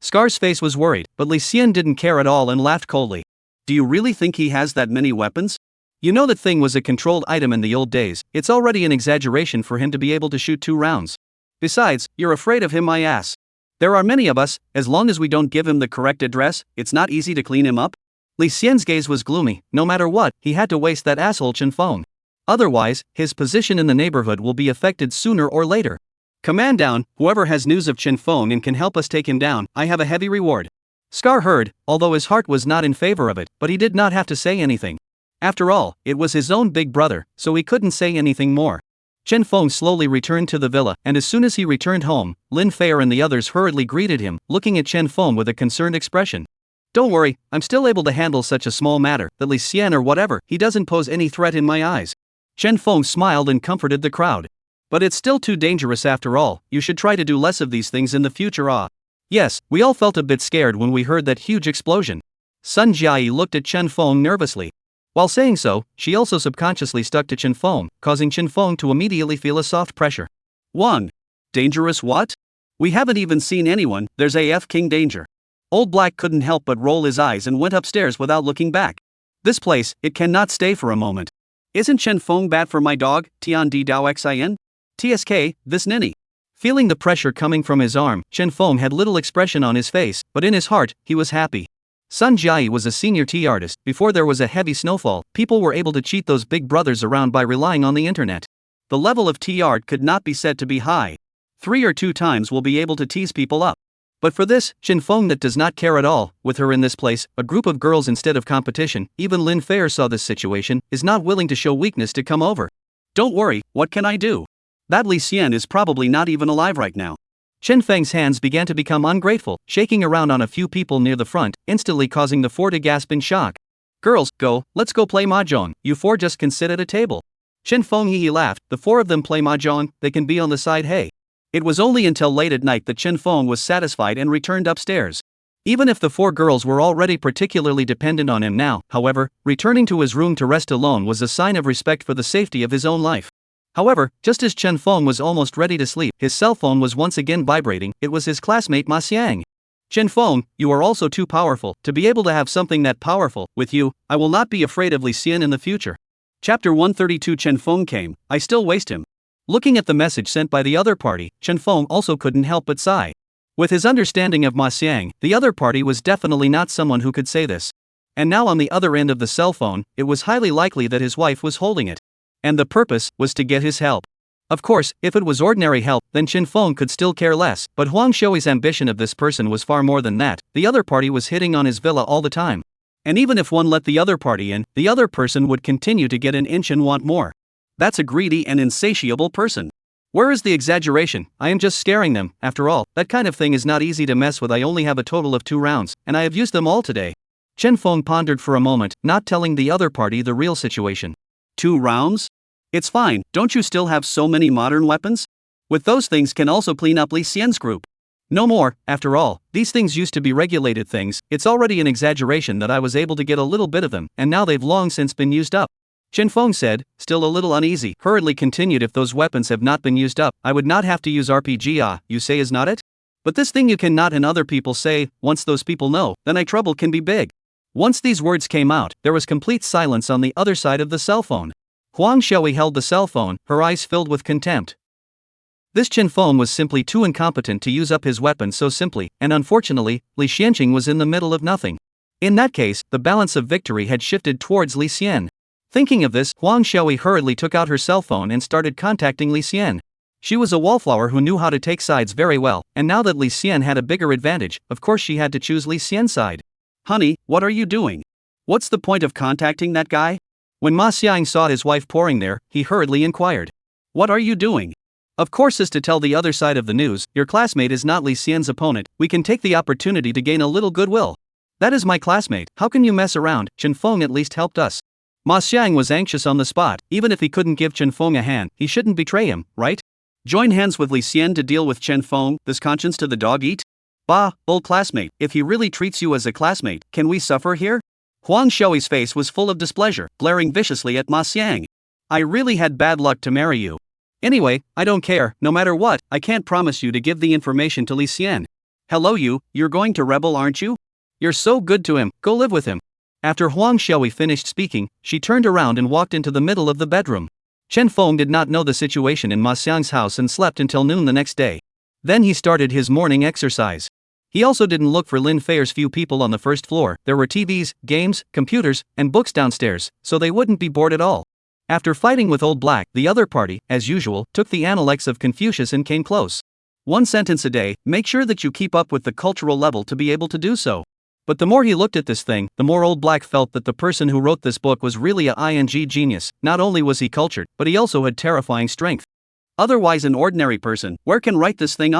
Scar's face was worried, but Lee Hsien didn't care at all and laughed coldly. Do you really think he has that many weapons? You know that thing was a controlled item in the old days. It's already an exaggeration for him to be able to shoot 2 rounds. Besides, you're afraid of him, my ass. There are many of us, as long as we don't give him the correct address, it's not easy to clean him up. Lee Hsien's gaze was gloomy. No matter what, he had to waste that asshole Chen Feng. Otherwise, his position in the neighborhood will be affected sooner or later. Command down, whoever has news of Chen Feng and can help us take him down, I have a heavy reward. Scar heard, although his heart was not in favor of it, but he did not have to say anything. After all, it was his own big brother, so he couldn't say anything more. Chen Feng slowly returned to the villa, and as soon as he returned home, Lin Fair and the others hurriedly greeted him, looking at Chen Feng with a concerned expression. Don't worry, I'm still able to handle such a small matter, that Lee Hsien or whatever, he doesn't pose any threat in my eyes. Chen Feng smiled and comforted the crowd. But it's still too dangerous after all, you should try to do less of these things in the future. Yes, we all felt a bit scared when we heard that huge explosion. Sun Jiayi looked at Chen Feng nervously. While saying so, she also subconsciously stuck to Chen Feng, causing Chen Feng to immediately feel a soft pressure. Dangerous what? We haven't even seen anyone, there's AF King danger. Old Black couldn't help but roll his eyes and went upstairs without looking back. This place, it cannot stay for a moment. Isn't Chen Feng bad for my dog, Tian Di Dao Xin? TSK, this ninny. Feeling the pressure coming from his arm, Chen Feng had little expression on his face, but in his heart, he was happy. Sun Jiayi was a senior tea artist. Before there was a heavy snowfall, people were able to cheat those big brothers around by relying on the internet. The level of tea art could not be said to be high. 3 or 2 times will be able to tease people up. But for this, Chen Feng that does not care at all, with her in this place, a group of girls instead of competition, even Lin Fair saw this situation, is not willing to show weakness to come over. Don't worry, what can I do? That Lee Hsien is probably not even alive right now. Chen Feng's hands began to become ungrateful, shaking around on a few people near the front, instantly causing the 4 to gasp in shock. Girls, let's go play mahjong, you 4 just can sit at a table. Chen Feng he laughed, the 4 of them play mahjong, they can be on the side hey. It was only until late at night that Chen Feng was satisfied and returned upstairs. Even if the 4 girls were already particularly dependent on him now, however, returning to his room to rest alone was a sign of respect for the safety of his own life. However, just as Chen Feng was almost ready to sleep, his cell phone was once again vibrating. It was his classmate Ma Xiang. Chen Feng, you are also too powerful to be able to have something that powerful. With you, I will not be afraid of Lee Hsien in the future. Chapter 132 Chen Feng came, I still waste him. Looking at the message sent by the other party, Chen Feng also couldn't help but sigh. With his understanding of Ma Xiang, the other party was definitely not someone who could say this. And now on the other end of the cell phone, it was highly likely that his wife was holding it. And the purpose was to get his help. Of course, if it was ordinary help, then Chen Feng could still care less, but Huang Shoui's ambition of this person was far more than that. The other party was hitting on his villa all the time. And even if one let the other party in, the other person would continue to get an inch and want more. That's a greedy and insatiable person. Where is the exaggeration? I am just scaring them. After all, that kind of thing is not easy to mess with. I only have a total of 2 rounds, and I have used them all today. Chen Feng pondered for a moment, not telling the other party the real situation. 2 rounds? It's fine, don't you still have so many modern weapons? With those things can also clean up Li Xian's group. No more, after all, these things used to be regulated things. It's already an exaggeration that I was able to get a little bit of them, and now they've long since been used up. Chen Feng said, still a little uneasy, hurriedly continued. If those weapons have not been used up, I would not have to use RPG. You say is not it? But this thing you cannot, and other people say, once those people know, then trouble can be big. Once these words came out, there was complete silence on the other side of the cell phone. Huang Shoui held the cell phone, her eyes filled with contempt. This Chen Feng was simply too incompetent to use up his weapon so simply, and unfortunately, Li Xianqing was in the middle of nothing. In that case, the balance of victory had shifted towards Li Xian. Thinking of this, Huang Shoui hurriedly took out her cell phone and started contacting Li Xian. She was a wallflower who knew how to take sides very well, and now that Li Xian had a bigger advantage, of course she had to choose Li Xian's side. Honey, what are you doing? What's the point of contacting that guy? When Ma Xiang saw his wife pouring there, he hurriedly inquired. What are you doing? Of course, is to tell the other side of the news. Your classmate is not Li Xian's opponent. We can take the opportunity to gain a little goodwill. That is my classmate. How can you mess around? Chen Feng at least helped us. Ma Xiang was anxious on the spot. Even if he couldn't give Chen Feng a hand, he shouldn't betray him, right? Join hands with Li Xian to deal with Chen Feng, this conscience to the dog eat? Bah, old classmate, if he really treats you as a classmate, can we suffer here? Huang Shoui's face was full of displeasure, glaring viciously at Ma Xiang. I really had bad luck to marry you. Anyway, I don't care. No matter what, I can't promise you to give the information to Li Xian. Hello you're going to rebel, aren't you? You're so good to him, go live with him. After Huang Shoui finished speaking, she turned around and walked into the middle of the bedroom. Chen Feng did not know the situation in Ma Xiang's house and slept until noon the next day. Then he started his morning exercise. He also didn't look for Lin Feier's few people on the first floor. There were TVs, games, computers, and books downstairs, so they wouldn't be bored at all. After fighting with Old Black, the other party, as usual, took the analects of Confucius and came close. 1 sentence a day, make sure that you keep up with the cultural level to be able to do so. But the more he looked at this thing, the more Old Black felt that the person who wrote this book was really a genius. Not only was he cultured, but he also had terrifying strength. Otherwise an ordinary person, where can write this thing?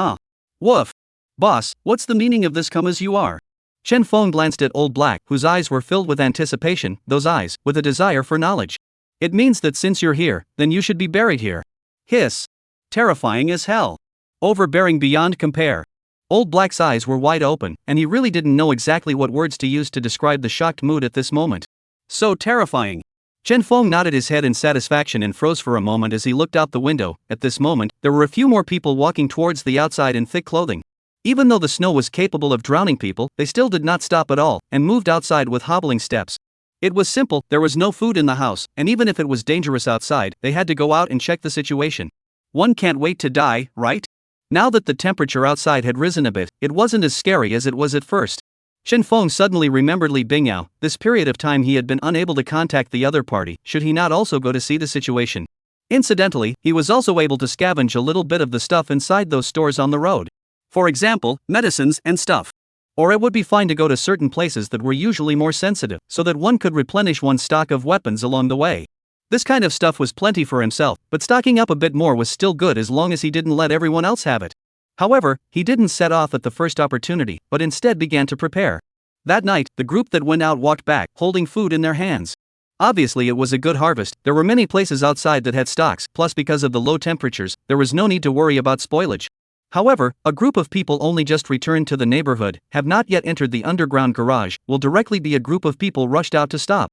Woof. Boss, what's the meaning of this come as you are? Chen Feng glanced at Old Black, whose eyes were filled with anticipation, those eyes, with a desire for knowledge. It means that since you're here, then you should be buried here. Hiss. Terrifying as hell. Overbearing beyond compare. Old Black's eyes were wide open, and he really didn't know exactly what words to use to describe the shocked mood at this moment. So terrifying. Chen Feng nodded his head in satisfaction and froze for a moment as he looked out the window. At this moment, there were a few more people walking towards the outside in thick clothing. Even though the snow was capable of drowning people, they still did not stop at all, and moved outside with hobbling steps. It was simple, there was no food in the house, and even if it was dangerous outside, they had to go out and check the situation. One can't wait to die, right? Now that the temperature outside had risen a bit, it wasn't as scary as it was at first. Chen Feng suddenly remembered Li Bingyao. This period of time he had been unable to contact the other party. Should he not also go to see the situation? Incidentally, he was also able to scavenge a little bit of the stuff inside those stores on the road. For example, medicines and stuff. Or it would be fine to go to certain places that were usually more sensitive, so that one could replenish one's stock of weapons along the way. This kind of stuff was plenty for himself, but stocking up a bit more was still good as long as he didn't let everyone else have it. However, he didn't set off at the first opportunity, but instead began to prepare. That night, the group that went out walked back, holding food in their hands. Obviously it was a good harvest. There were many places outside that had stocks, plus because of the low temperatures, there was no need to worry about spoilage. However, a group of people only just returned to the neighborhood, have not yet entered the underground garage, will directly be a group of people rushed out to stop.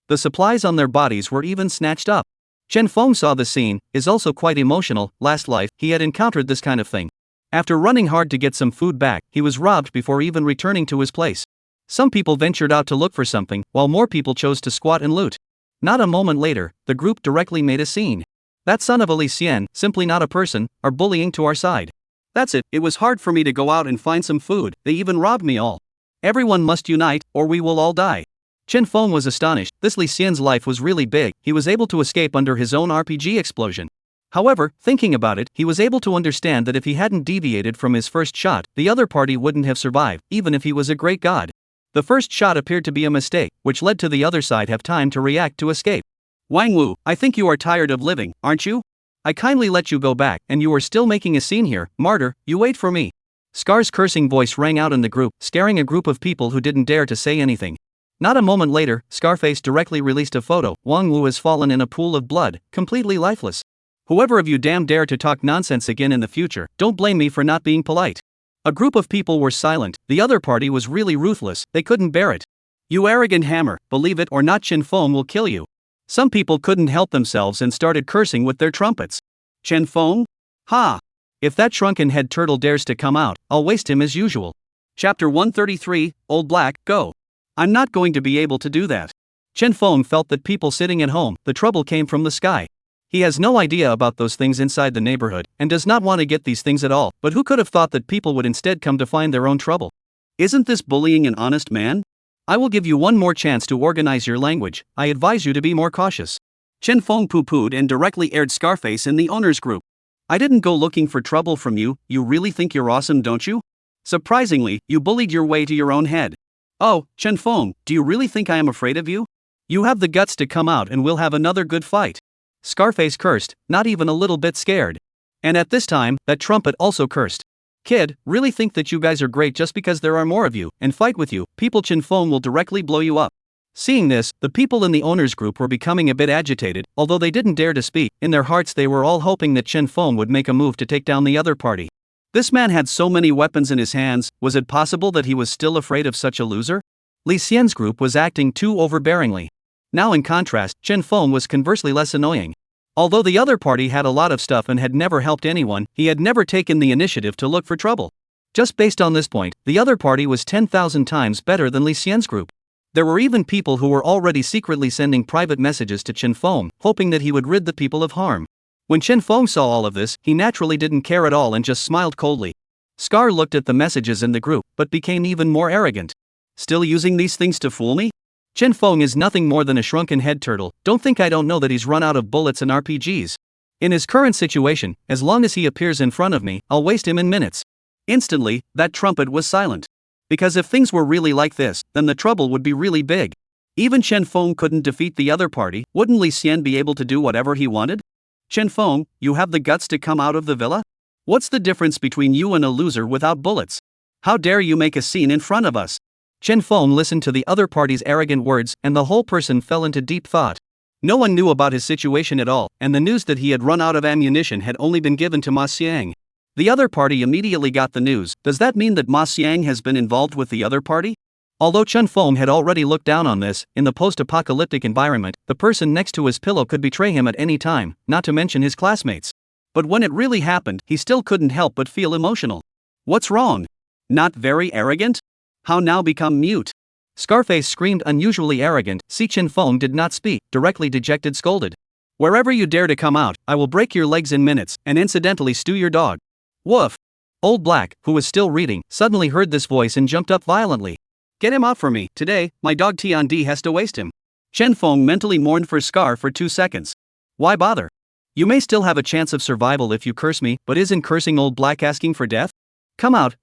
The supplies on their bodies were even snatched up. Chen Feng saw the scene, is also quite emotional. Last life, he had encountered this kind of thing. After running hard to get some food back, he was robbed before even returning to his place. Some people ventured out to look for something, while more people chose to squat and loot. Not a moment later, the group directly made a scene. That son of a Li Xian, simply not a person, are bullying to our side. That's it, it was hard for me to go out and find some food, they even robbed me all. Everyone must unite, or we will all die. Chen Feng was astonished. This Li Xian's life was really big. He was able to escape under his own RPG explosion. However, thinking about it, he was able to understand that if he hadn't deviated from his first shot, the other party wouldn't have survived, even if he was a great god. The first shot appeared to be a mistake, which led to the other side have time to react to escape. Wang Wu, I think you are tired of living, aren't you? I kindly let you go back, and you are still making a scene here. Martyr, you wait for me. Scar's cursing voice rang out in the group, scaring a group of people who didn't dare to say anything. Not a moment later, Scarface directly released a photo. Wang Wu has fallen in a pool of blood, completely lifeless. Whoever of you damn dare to talk nonsense again in the future, don't blame me for not being polite. A group of people were silent. The other party was really ruthless. They couldn't bear it. You arrogant hammer, believe it or not, Chen Feng will kill you. Some people couldn't help themselves and started cursing with their trumpets. Chen Feng? Ha! If that shrunken head turtle dares to come out, I'll waste him as usual. Chapter 133, Old Black, go. I'm not going to be able to do that. Chen Feng felt that people sitting at home, the trouble came from the sky. He has no idea about those things inside the neighborhood, and does not want to get these things at all, but who could have thought that people would instead come to find their own trouble? Isn't this bullying an honest man? I will give you one more chance to organize your language. I advise you to be more cautious. Chen Feng pooh-poohed and directly aired Scarface in the owner's group. I didn't go looking for trouble from you. You really think you're awesome, don't you? Surprisingly, you bullied your way to your own head. Oh, Chen Feng, do you really think I am afraid of you? You have the guts to come out and we'll have another good fight. Scarface cursed, not even a little bit scared. And at this time, that trumpet also cursed. Kid, really think that you guys are great just because there are more of you, and fight with you, people Chen Feng will directly blow you up. Seeing this, the people in the owner's group were becoming a bit agitated, although they didn't dare to speak. In their hearts they were all hoping that Chen Feng would make a move to take down the other party. This man had so many weapons in his hands, was it possible that he was still afraid of such a loser? Li Xian's group was acting too overbearingly. Now in contrast, Chen Feng was conversely less annoying. Although the other party had a lot of stuff and had never helped anyone, he had never taken the initiative to look for trouble. Just based on this point, the other party was 10,000 times better than Li Xian's group. There were even people who were already secretly sending private messages to Chen Feng, hoping that he would rid the people of harm. When Chen Feng saw all of this, he naturally didn't care at all and just smiled coldly. Scar looked at the messages in the group, but became even more arrogant. Still using these things to fool me? Chen Feng is nothing more than a shrunken head turtle. Don't think I don't know that he's run out of bullets and RPGs. In his current situation, as long as he appears in front of me, I'll waste him in minutes. Instantly, that trumpet was silent. Because if things were really like this, then the trouble would be really big. Even Chen Feng couldn't defeat the other party. Wouldn't Li Xian be able to do whatever he wanted? Chen Feng, you have the guts to come out of the villa? What's the difference between you and a loser without bullets? How dare you make a scene in front of us? Chen Feng listened to the other party's arrogant words, and the whole person fell into deep thought. No one knew about his situation at all, and the news that he had run out of ammunition had only been given to Ma Xiang. The other party immediately got the news. Does that mean that Ma Xiang has been involved with the other party? Although Chen Feng had already looked down on this, in the post-apocalyptic environment, the person next to his pillow could betray him at any time, not to mention his classmates. But when it really happened, he still couldn't help but feel emotional. What's wrong? Not very arrogant? How now become mute? Scarface screamed unusually arrogant. See, Chen Feng did not speak, directly dejected scolded. Wherever you dare to come out, I will break your legs in minutes, and incidentally stew your dog. Woof! Old Black, who was still reading, suddenly heard this voice and jumped up violently. Get him out for me, today, my dog Tiandi has to waste him. Chen Feng mentally mourned for Scar for 2 seconds. Why bother? You may still have a chance of survival if you curse me, but isn't cursing Old Black asking for death? Come out,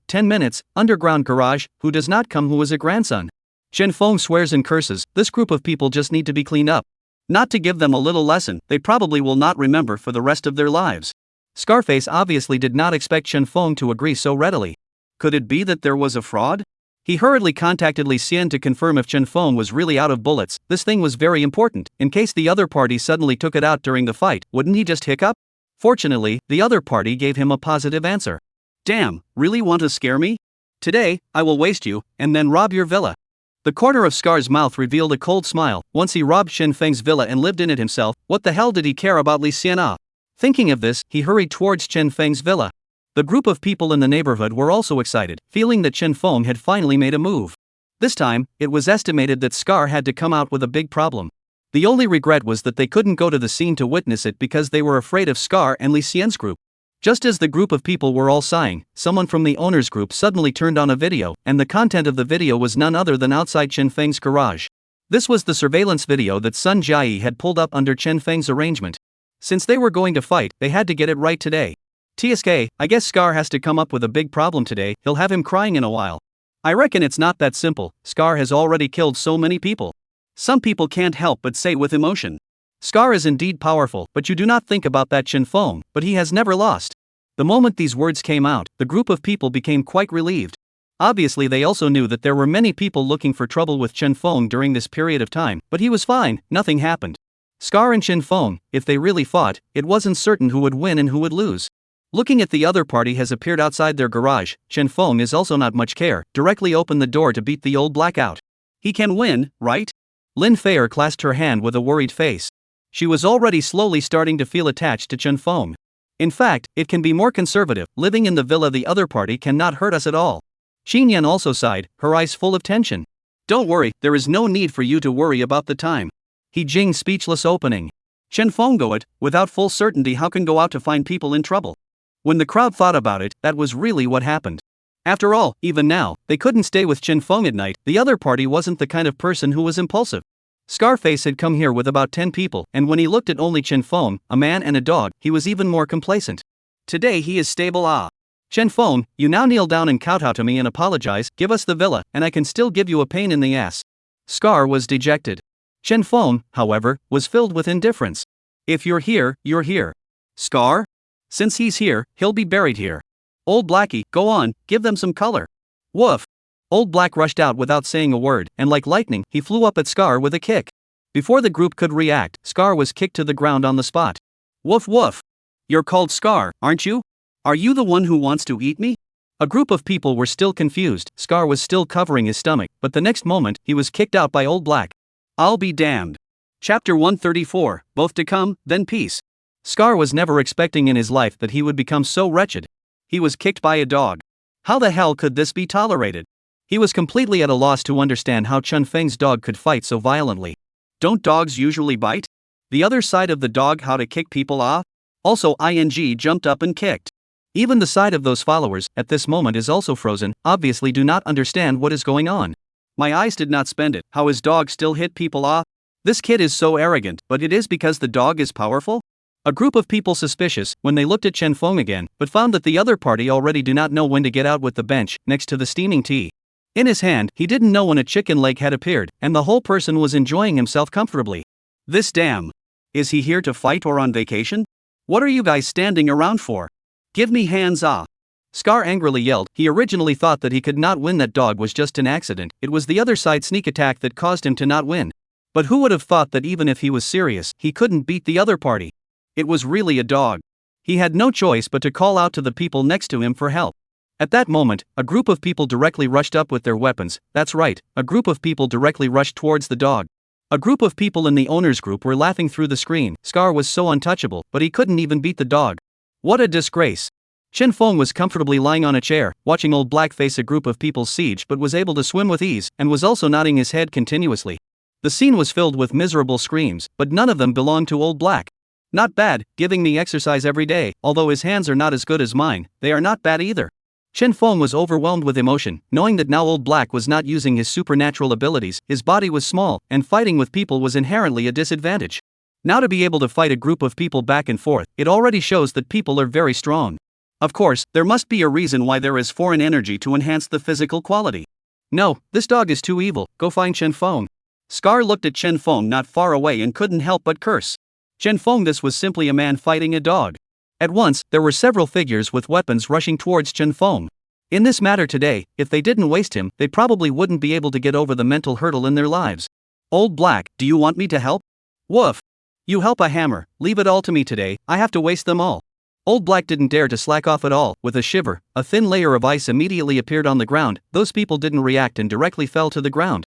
10 minutes, underground garage, who does not come who is a grandson. Chen Feng swears and curses. This group of people just need to be cleaned up. Not to give them a little lesson, they probably will not remember for the rest of their lives. Scarface obviously did not expect Chen Feng to agree so readily. Could it be that there was a fraud? He hurriedly contacted Li Xian to confirm if Chen Feng was really out of bullets. This thing was very important, in case the other party suddenly took it out during the fight, wouldn't he just hiccup? Fortunately, the other party gave him a positive answer. Damn, really want to scare me? Today, I will waste you, and then rob your villa. The corner of Scar's mouth revealed a cold smile. Once he robbed Chen Feng's villa and lived in it himself, what the hell did he care about Li Xian? Thinking of this, he hurried towards Chen Feng's villa. The group of people in the neighborhood were also excited, feeling that Chen Feng had finally made a move. This time, it was estimated that Scar had to come out with a big problem. The only regret was that they couldn't go to the scene to witness it because they were afraid of Scar and Li Xian's group. Just as the group of people were all sighing, someone from the owner's group suddenly turned on a video, and the content of the video was none other than outside Chen Feng's garage. This was the surveillance video that Sun Jiayi had pulled up under Chen Feng's arrangement. Since they were going to fight, they had to get it right today. TSK, I guess Scar has to come up with a big problem today, he'll have him crying in a while. I reckon it's not that simple, Scar has already killed so many people. Some people can't help but say with emotion. Scar is indeed powerful, but you do not think about that Chen Feng, but he has never lost. The moment these words came out, the group of people became quite relieved. Obviously they also knew that there were many people looking for trouble with Chen Feng during this period of time, but he was fine, nothing happened. Scar and Chen Feng, if they really fought, it wasn't certain who would win and who would lose. Looking at the other party has appeared outside their garage, Chen Feng is also not much care, directly opened the door to beat the old black out. He can win, right? Lin Feier clasped her hand with a worried face. She was already slowly starting to feel attached to Chen Feng. In fact, it can be more conservative, living in the villa the other party cannot hurt us at all. Xinyan also sighed, her eyes full of tension. Don't worry, there is no need for you to worry about the time. He Jing speechless opening. Chen Feng go it, without full certainty how can go out to find people in trouble. When the crowd thought about it, that was really what happened. After all, even now, they couldn't stay with Chen Feng at night, the other party wasn't the kind of person who was impulsive. Scarface had come here with about 10 people, and when he looked at only Chen Feng, a man and a dog, he was even more complacent. Today he is stable. Chen Feng, you now kneel down and kowtow to me and apologize, give us the villa, and I can still give you a pain in the ass. Scar was dejected. Chen Feng, however, was filled with indifference. If you're here, you're here. Scar? Since he's here, he'll be buried here. Old Blackie, go on, give them some color. Woof. Old Black rushed out without saying a word, and like lightning, he flew up at Scar with a kick. Before the group could react, Scar was kicked to the ground on the spot. Woof woof. You're called Scar, aren't you? Are you the one who wants to eat me? A group of people were still confused, Scar was still covering his stomach, but the next moment, he was kicked out by Old Black. I'll be damned. Chapter 134, both to come, then peace. Scar was never expecting in his life that he would become so wretched. He was kicked by a dog. How the hell could this be tolerated? He was completely at a loss to understand how Chen Feng's dog could fight so violently. Don't dogs usually bite? The other side of the dog how to kick people off? Also ing jumped up and kicked. Even the side of those followers, at this moment is also frozen, obviously do not understand what is going on. My eyes did not spend it, how his dog still hit people off? This kid is so arrogant, but it is because the dog is powerful? A group of people suspicious when they looked at Chen Feng again, but found that the other party already do not know when to get out with the bench, next to the steaming tea. In his hand, he didn't know when a chicken leg had appeared, and the whole person was enjoying himself comfortably. This damn. Is he here to fight or on vacation? What are you guys standing around for? Give me hands off. Scar angrily yelled. He originally thought that he could not win, that dog was just an accident, it was the other side sneak attack that caused him to not win. But who would have thought that even if he was serious, he couldn't beat the other party? It was really a dog. He had no choice but to call out to the people next to him for help. At that moment, a group of people directly rushed up with their weapons, that's right, a group of people directly rushed towards the dog. A group of people in the owner's group were laughing through the screen, Scar was so untouchable, but he couldn't even beat the dog. What a disgrace. Chen Feng was comfortably lying on a chair, watching Old Black face a group of people's siege, but was able to swim with ease, and was also nodding his head continuously. The scene was filled with miserable screams, but none of them belonged to Old Black. Not bad, giving me exercise every day, although his hands are not as good as mine, they are not bad either. Chen Feng was overwhelmed with emotion, knowing that now Old Black was not using his supernatural abilities, his body was small, and fighting with people was inherently a disadvantage. Now to be able to fight a group of people back and forth, it already shows that people are very strong. Of course, there must be a reason why there is foreign energy to enhance the physical quality. No, this dog is too evil, go find Chen Feng. Scar looked at Chen Feng not far away and couldn't help but curse. Chen Feng, this was simply a man fighting a dog. At once, there were several figures with weapons rushing towards Chen Feng. In this matter today, if they didn't waste him, they probably wouldn't be able to get over the mental hurdle in their lives. Old Black, do you want me to help? Woof. You help a hammer, leave it all to me today, I have to waste them all. Old Black didn't dare to slack off at all. With a shiver, a thin layer of ice immediately appeared on the ground, those people didn't react and directly fell to the ground.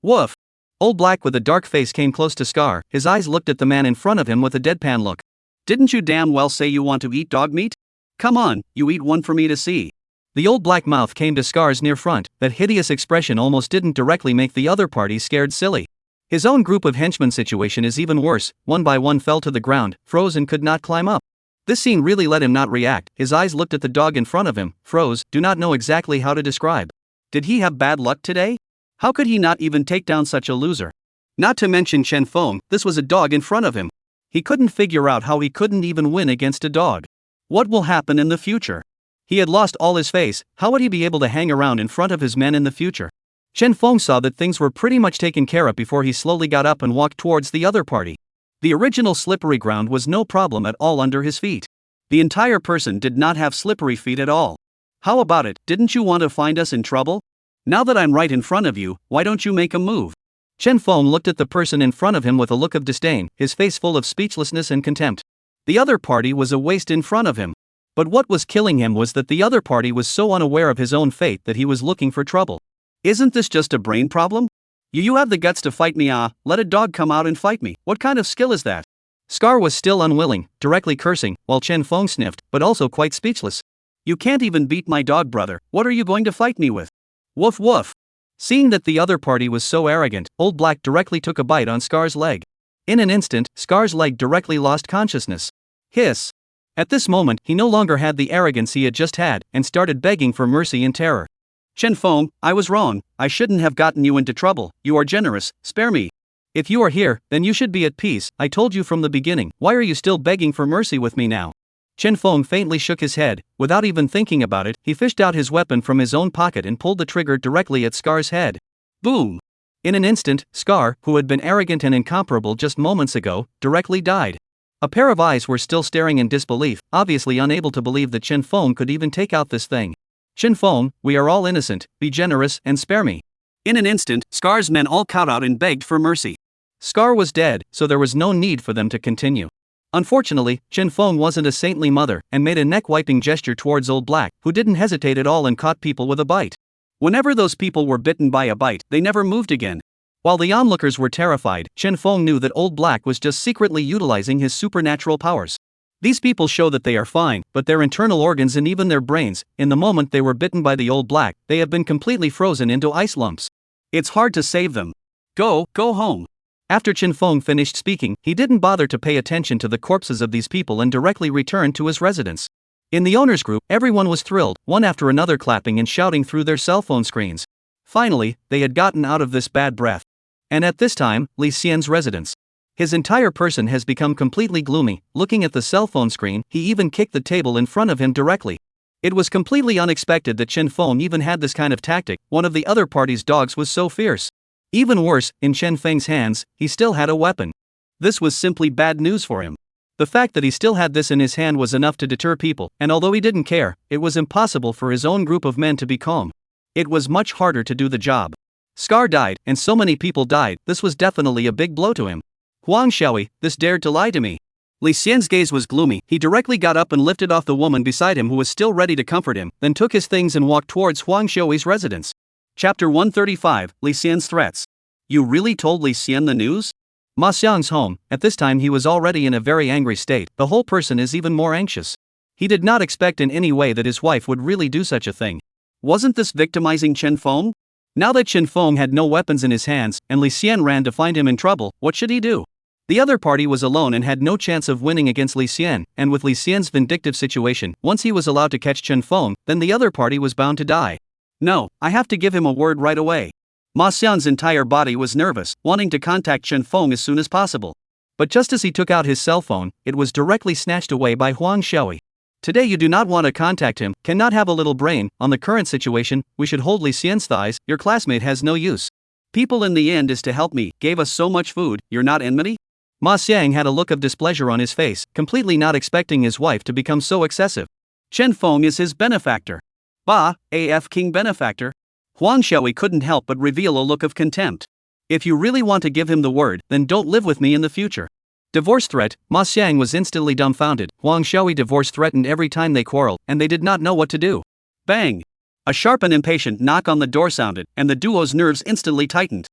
Woof. Old Black with a dark face came close to Scar, his eyes looked at the man in front of him with a deadpan look. Didn't you damn well say you want to eat dog meat? Come on, you eat one for me to see. The Old Black mouth came to Scar's near front, that hideous expression almost didn't directly make the other party scared silly. His own group of henchmen situation is even worse, one by one fell to the ground, froze and could not climb up. This scene really let him not react. His eyes looked at the dog in front of him, froze, do not know exactly how to describe. Did he have bad luck today? How could he not even take down such a loser? Not to mention Chen Feng, this was a dog in front of him. He couldn't figure out how he couldn't even win against a dog. What will happen in the future? He had lost all his face, how would he be able to hang around in front of his men in the future? Chen Feng saw that things were pretty much taken care of before he slowly got up and walked towards the other party. The original slippery ground was no problem at all under his feet. The entire person did not have slippery feet at all. How about it, didn't you want to find us in trouble? Now that I'm right in front of you, why don't you make a move? Chen Feng looked at the person in front of him with a look of disdain, his face full of speechlessness and contempt. The other party was a waste in front of him. But what was killing him was that the other party was so unaware of his own fate that he was looking for trouble. Isn't this just a brain problem? You have the guts to fight me, let a dog come out and fight me, what kind of skill is that? Scar was still unwilling, directly cursing, while Chen Feng sniffed, but also quite speechless. You can't even beat my dog, brother, what are you going to fight me with? Woof woof. Seeing that the other party was so arrogant, Old Black directly took a bite on Scar's leg. In an instant, Scar's leg directly lost consciousness. Hiss. At this moment, he no longer had the arrogance he had just had, and started begging for mercy in terror. Chen Feng, I was wrong, I shouldn't have gotten you into trouble, you are generous, spare me. If you are here, then you should be at peace, I told you from the beginning, why are you still begging for mercy with me now? Chen Feng faintly shook his head, without even thinking about it, he fished out his weapon from his own pocket and pulled the trigger directly at Scar's head. Boom! In an instant, Scar, who had been arrogant and incomparable just moments ago, directly died. A pair of eyes were still staring in disbelief, obviously unable to believe that Chen Feng could even take out this thing. Chen Feng, we are all innocent, be generous and spare me. In an instant, Scar's men all cowed out and begged for mercy. Scar was dead, so there was no need for them to continue. Unfortunately, Chen Feng wasn't a saintly mother, and made a neck-wiping gesture towards Old Black, who didn't hesitate at all and caught people with a bite. Whenever those people were bitten by a bite, they never moved again. While the onlookers were terrified, Chen Feng knew that Old Black was just secretly utilizing his supernatural powers. These people show that they are fine, but their internal organs and even their brains, in the moment they were bitten by the Old Black, they have been completely frozen into ice lumps. It's hard to save them. Go home. After Chen Feng finished speaking, he didn't bother to pay attention to the corpses of these people and directly returned to his residence. In the owner's group, everyone was thrilled, one after another clapping and shouting through their cell phone screens. Finally, they had gotten out of this bad breath. And at this time, Li Xian's residence. His entire person has become completely gloomy, looking at the cell phone screen, he even kicked the table in front of him directly. It was completely unexpected that Chen Feng even had this kind of tactic, one of the other party's dogs was so fierce. Even worse, in Chen Feng's hands, he still had a weapon. This was simply bad news for him. The fact that he still had this in his hand was enough to deter people, and although he didn't care, it was impossible for his own group of men to be calm. It was much harder to do the job. Scar died, and so many people died, this was definitely a big blow to him. Huang Xiaoyi, this dared to lie to me. Li Xian's gaze was gloomy, he directly got up and lifted off the woman beside him who was still ready to comfort him, then took his things and walked towards Huang Xiaoyi's residence. Chapter 135, Li Xian's threats. You really told Li Xian the news? Ma Xiang's home, at this time he was already in a very angry state, the whole person is even more anxious. He did not expect in any way that his wife would really do such a thing. Wasn't this victimizing Chen Feng? Now that Chen Feng had no weapons in his hands, and Li Xian ran to find him in trouble, what should he do? The other party was alone and had no chance of winning against Li Xian, and with Li Xian's vindictive situation, once he was allowed to catch Chen Feng, then the other party was bound to die. No, I have to give him a word right away. Ma Xian's entire body was nervous, wanting to contact Chen Feng as soon as possible. But just as he took out his cell phone, it was directly snatched away by Huang Xiaoyi. Today you do not want to contact him, cannot have a little brain, on the current situation, we should hold Li Xian's thighs, your classmate has no use. People in the end is to help me, gave us so much food, you're not enmity? Ma Xiang had a look of displeasure on his face, completely not expecting his wife to become so excessive. Chen Feng is his benefactor. Bah, AF King benefactor. Huang Xiaoyi couldn't help but reveal a look of contempt. If you really want to give him the word, then don't live with me in the future. Divorce threat, Ma Xiang was instantly dumbfounded, Huang Xiaoyi divorce threatened every time they quarreled, and they did not know what to do. Bang! A sharp and impatient knock on the door sounded, and the duo's nerves instantly tightened.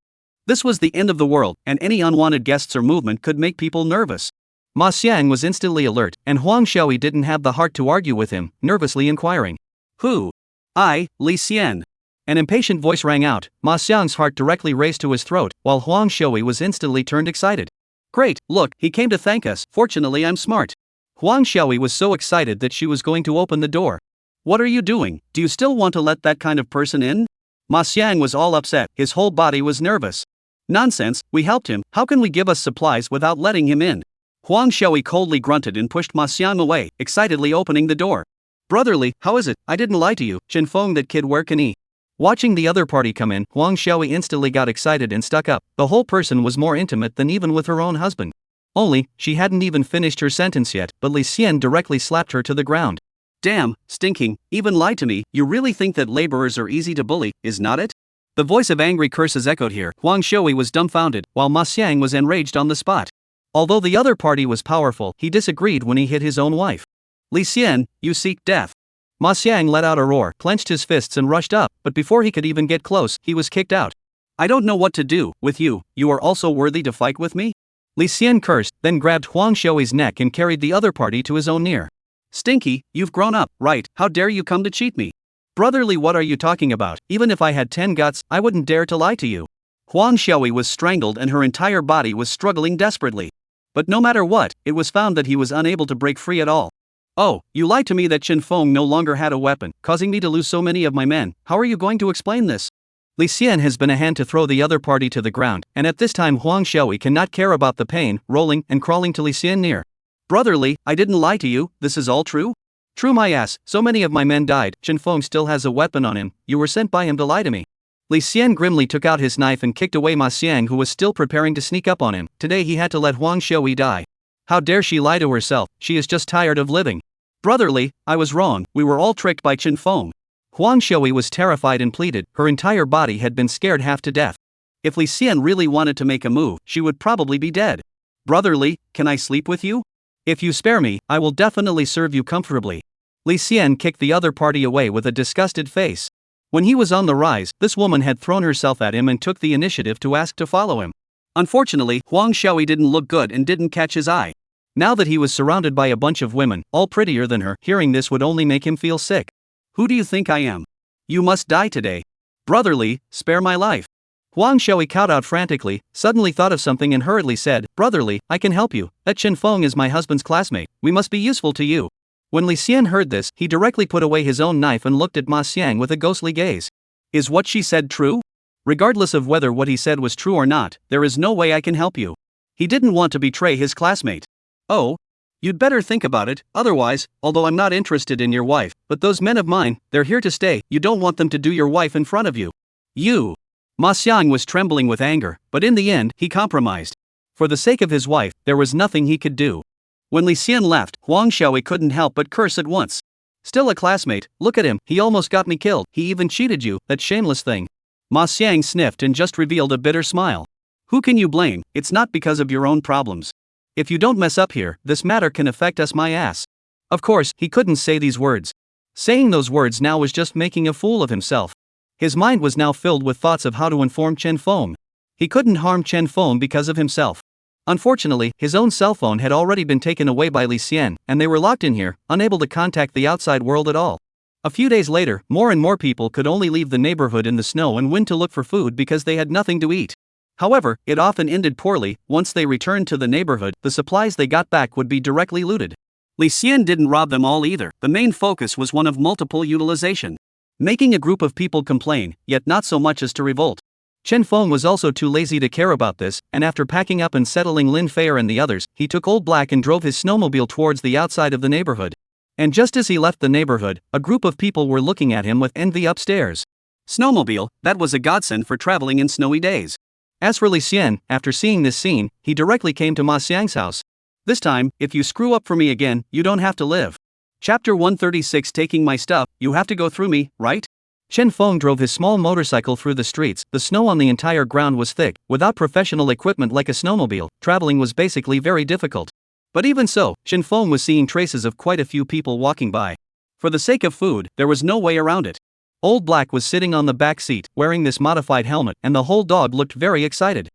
This was the end of the world, and any unwanted guests or movement could make people nervous. Ma Xiang was instantly alert, and Huang Xiaoyi didn't have the heart to argue with him, nervously inquiring. Who? I, Li Xian. An impatient voice rang out, Ma Xiang's heart directly raced to his throat, while Huang Xiaoyi was instantly turned excited. Great, look, he came to thank us, fortunately I'm smart. Huang Xiaoyi was so excited that she was going to open the door. What are you doing? Do you still want to let that kind of person in? Ma Xiang was all upset, his whole body was nervous. Nonsense, we helped him, how can we give us supplies without letting him in? Huang Xiaoyi coldly grunted and pushed Ma Xiang away, excitedly opening the door. Brotherly, how is it? I didn't lie to you, Chen Feng, that kid, where can he? Watching the other party come in, Huang Xiaoyi instantly got excited and stuck up. The whole person was more intimate than even with her own husband. Only, she hadn't even finished her sentence yet, but Li Xian directly slapped her to the ground. Damn, stinking, even lie to me, you really think that laborers are easy to bully, is not it? The voice of angry curses echoed here. Huang Xiaoyi was dumbfounded, while Ma Xiang was enraged on the spot. Although the other party was powerful, he disagreed when he hit his own wife. Li Xian, you seek death. Ma Xiang let out a roar, clenched his fists and rushed up, but before he could even get close, he was kicked out. I don't know what to do with you, you are also worthy to fight with me? Li Xian cursed, then grabbed Huang Xiaoyi's neck and carried the other party to his own near. Stinky, you've grown up, right? How dare you come to cheat me? Brotherly, what are you talking about? Even if I had 10 guts, I wouldn't dare to lie to you. Huang Xiaoyi was strangled and her entire body was struggling desperately. But no matter what, it was found that he was unable to break free at all. Oh, you lied to me that Chen Feng no longer had a weapon, causing me to lose so many of my men. How are you going to explain this? Li Xian has been a hand to throw the other party to the ground, and at this time Huang Xiaoyi cannot care about the pain, rolling and crawling to Li Xian near. Brotherly, I didn't lie to you, this is all true? True my ass, so many of my men died, Chen Feng still has a weapon on him, you were sent by him to lie to me. Li Xian grimly took out his knife and kicked away Ma Xiang, who was still preparing to sneak up on him. Today he had to let Huang Xiaoyi die. How dare she lie to herself, she is just tired of living. Brotherly, I was wrong, we were all tricked by Chen Feng. Huang Xiaoyi was terrified and pleaded, her entire body had been scared half to death. If Li Xian really wanted to make a move, she would probably be dead. Brotherly, can I sleep with you? If you spare me, I will definitely serve you comfortably. Li Xian kicked the other party away with a disgusted face. When he was on the rise, this woman had thrown herself at him and took the initiative to ask to follow him. Unfortunately, Huang Xiaoyi didn't look good and didn't catch his eye. Now that he was surrounded by a bunch of women, all prettier than her, hearing this would only make him feel sick. Who do you think I am? You must die today. Brotherly, spare my life. Huang Xiaoyi cowed out frantically, suddenly thought of something and hurriedly said, Brotherly, I can help you, that Chen Feng is my husband's classmate, we must be useful to you. When Li Xian heard this, he directly put away his own knife and looked at Ma Xiang with a ghostly gaze. Is what she said true? Regardless of whether what he said was true or not, there is no way I can help you. He didn't want to betray his classmate. Oh? You'd better think about it, otherwise, although I'm not interested in your wife, but those men of mine, they're here to stay, you don't want them to do your wife in front of you. You. Ma Xiang was trembling with anger, but in the end, he compromised. For the sake of his wife, there was nothing he could do. When Li Xian left, Huang Xiaoyi couldn't help but curse at once. Still a classmate, look at him, he almost got me killed, he even cheated you, that shameless thing. Ma Xiang sniffed and just revealed a bitter smile. Who can you blame? It's not because of your own problems. If you don't mess up here, this matter can affect us my ass. Of course, he couldn't say these words. Saying those words now was just making a fool of himself. His mind was now filled with thoughts of how to inform Chen Feng. He couldn't harm Chen Feng because of himself. Unfortunately, his own cell phone had already been taken away by Li Xian, and they were locked in here, unable to contact the outside world at all. A few days later, more and more people could only leave the neighborhood in the snow and wind to look for food because they had nothing to eat. However, it often ended poorly. Once they returned to the neighborhood, the supplies they got back would be directly looted. Li Xian didn't rob them all either, the main focus was one of multiple utilization. Making a group of people complain, yet not so much as to revolt. Chen Feng was also too lazy to care about this, and after packing up and settling Lin Feier and the others, he took Old Black and drove his snowmobile towards the outside of the neighborhood. And just as he left the neighborhood, a group of people were looking at him with envy upstairs. Snowmobile, that was a godsend for traveling in snowy days. As for Li Xian, after seeing this scene, he directly came to Ma Xiang's house. This time, if you screw up for me again, you don't have to live. Chapter 136. Taking my stuff, you have to go through me, right? Chen Feng drove his small motorcycle through the streets. The snow on the entire ground was thick. Without professional equipment like a snowmobile, traveling was basically very difficult. But even so, Chen Feng was seeing traces of quite a few people walking by. For the sake of food, there was no way around it. Old Black was sitting on the back seat, wearing this modified helmet, and the whole dog looked very excited.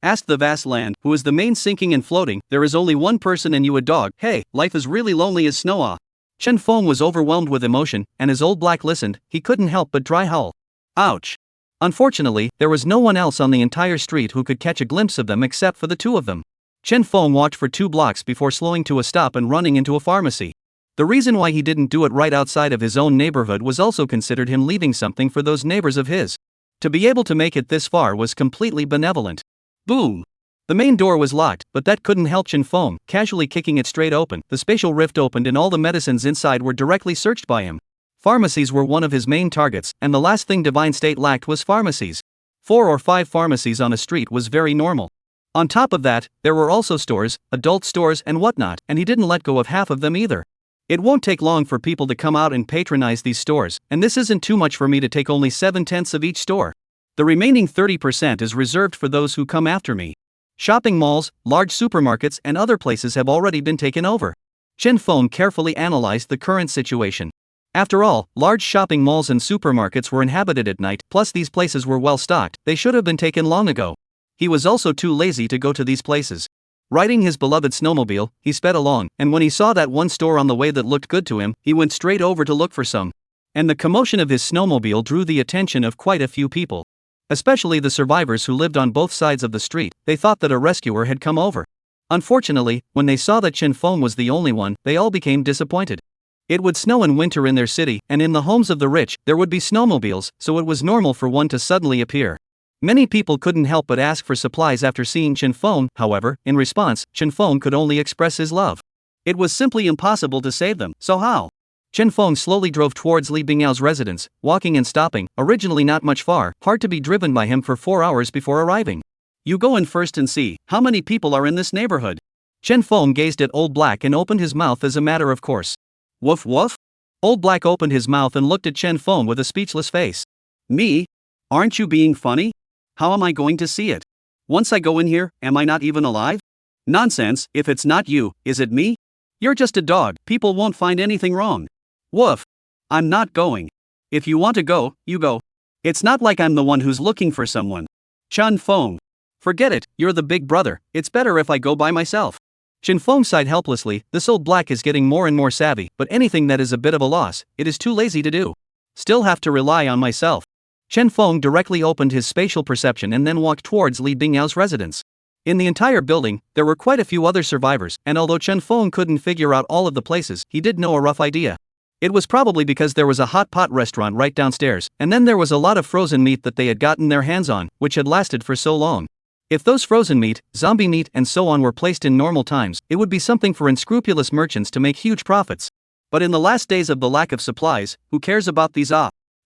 Asked the vast land, who is the main sinking and floating, there is only one person and you a dog, hey, life is really lonely as snow ah. Chen Feng was overwhelmed with emotion, and as Old Black listened, he couldn't help but dry howl. Ouch. Unfortunately, there was no one else on the entire street who could catch a glimpse of them except for the two of them. Chen Feng walked for 2 blocks before slowing to a stop and running into a pharmacy. The reason why he didn't do it right outside of his own neighborhood was also considered him leaving something for those neighbors of his. To be able to make it this far was completely benevolent. Boom! The main door was locked, but that couldn't help Chen Feng, casually kicking it straight open. The spatial rift opened and all the medicines inside were directly searched by him. Pharmacies were one of his main targets, and the last thing Divine State lacked was pharmacies. 4 or 5 pharmacies on a street was very normal. On top of that, there were also stores, adult stores and whatnot, and he didn't let go of half of them either. It won't take long for people to come out and patronize these stores, and this isn't too much for me to take only 7/10 of each store. The remaining 30% is reserved for those who come after me. Shopping malls, large supermarkets and other places have already been taken over. Chen Feng carefully analyzed the current situation. After all, large shopping malls and supermarkets were inhabited at night, plus these places were well stocked, they should have been taken long ago. He was also too lazy to go to these places. Riding his beloved snowmobile, he sped along, and when he saw that one store on the way that looked good to him, he went straight over to look for some. And the commotion of his snowmobile drew the attention of quite a few people. Especially the survivors who lived on both sides of the street. They thought that a rescuer had come over. Unfortunately, when they saw that Chen Feng was the only one, they all became disappointed. It would snow in winter in their city, and in the homes of the rich, there would be snowmobiles, so it was normal for one to suddenly appear. Many people couldn't help but ask for supplies after seeing Chen Feng. However, in response, Chen Feng could only express his love. It was simply impossible to save them, so how? Chen Feng slowly drove towards Li Bingyao's residence, walking and stopping, originally not much far, hard to be driven by him for 4 hours before arriving. You go in first and see, how many people are in this neighborhood? Chen Feng gazed at Old Black and opened his mouth as a matter of course. Woof woof? Old Black opened his mouth and looked at Chen Feng with a speechless face. Me? Aren't you being funny? How am I going to see it? Once I go in here, am I not even alive? Nonsense, if it's not you, is it me? You're just a dog, people won't find anything wrong. Woof. I'm not going. If you want to go, you go. It's not like I'm the one who's looking for someone. Chen Feng. Forget it, you're the big brother, it's better if I go by myself. Chen Feng sighed helplessly. This Old Black is getting more and more savvy, but anything that is a bit of a loss, it is too lazy to do. Still have to rely on myself. Chen Feng directly opened his spatial perception and then walked towards Li Bingyao's residence. In the entire building, there were quite a few other survivors, and although Chen Feng couldn't figure out all of the places, he did know a rough idea. It was probably because there was a hot pot restaurant right downstairs, and then there was a lot of frozen meat that they had gotten their hands on, which had lasted for so long. If those frozen meat, zombie meat and so on were placed in normal times, it would be something for unscrupulous merchants to make huge profits. But in the last days of the lack of supplies, who cares about these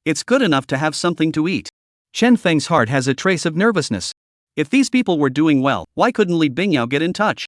It's good enough to have something to eat. Chen Feng's heart has a trace of nervousness. If these people were doing well, why couldn't Li Bingyao get in touch?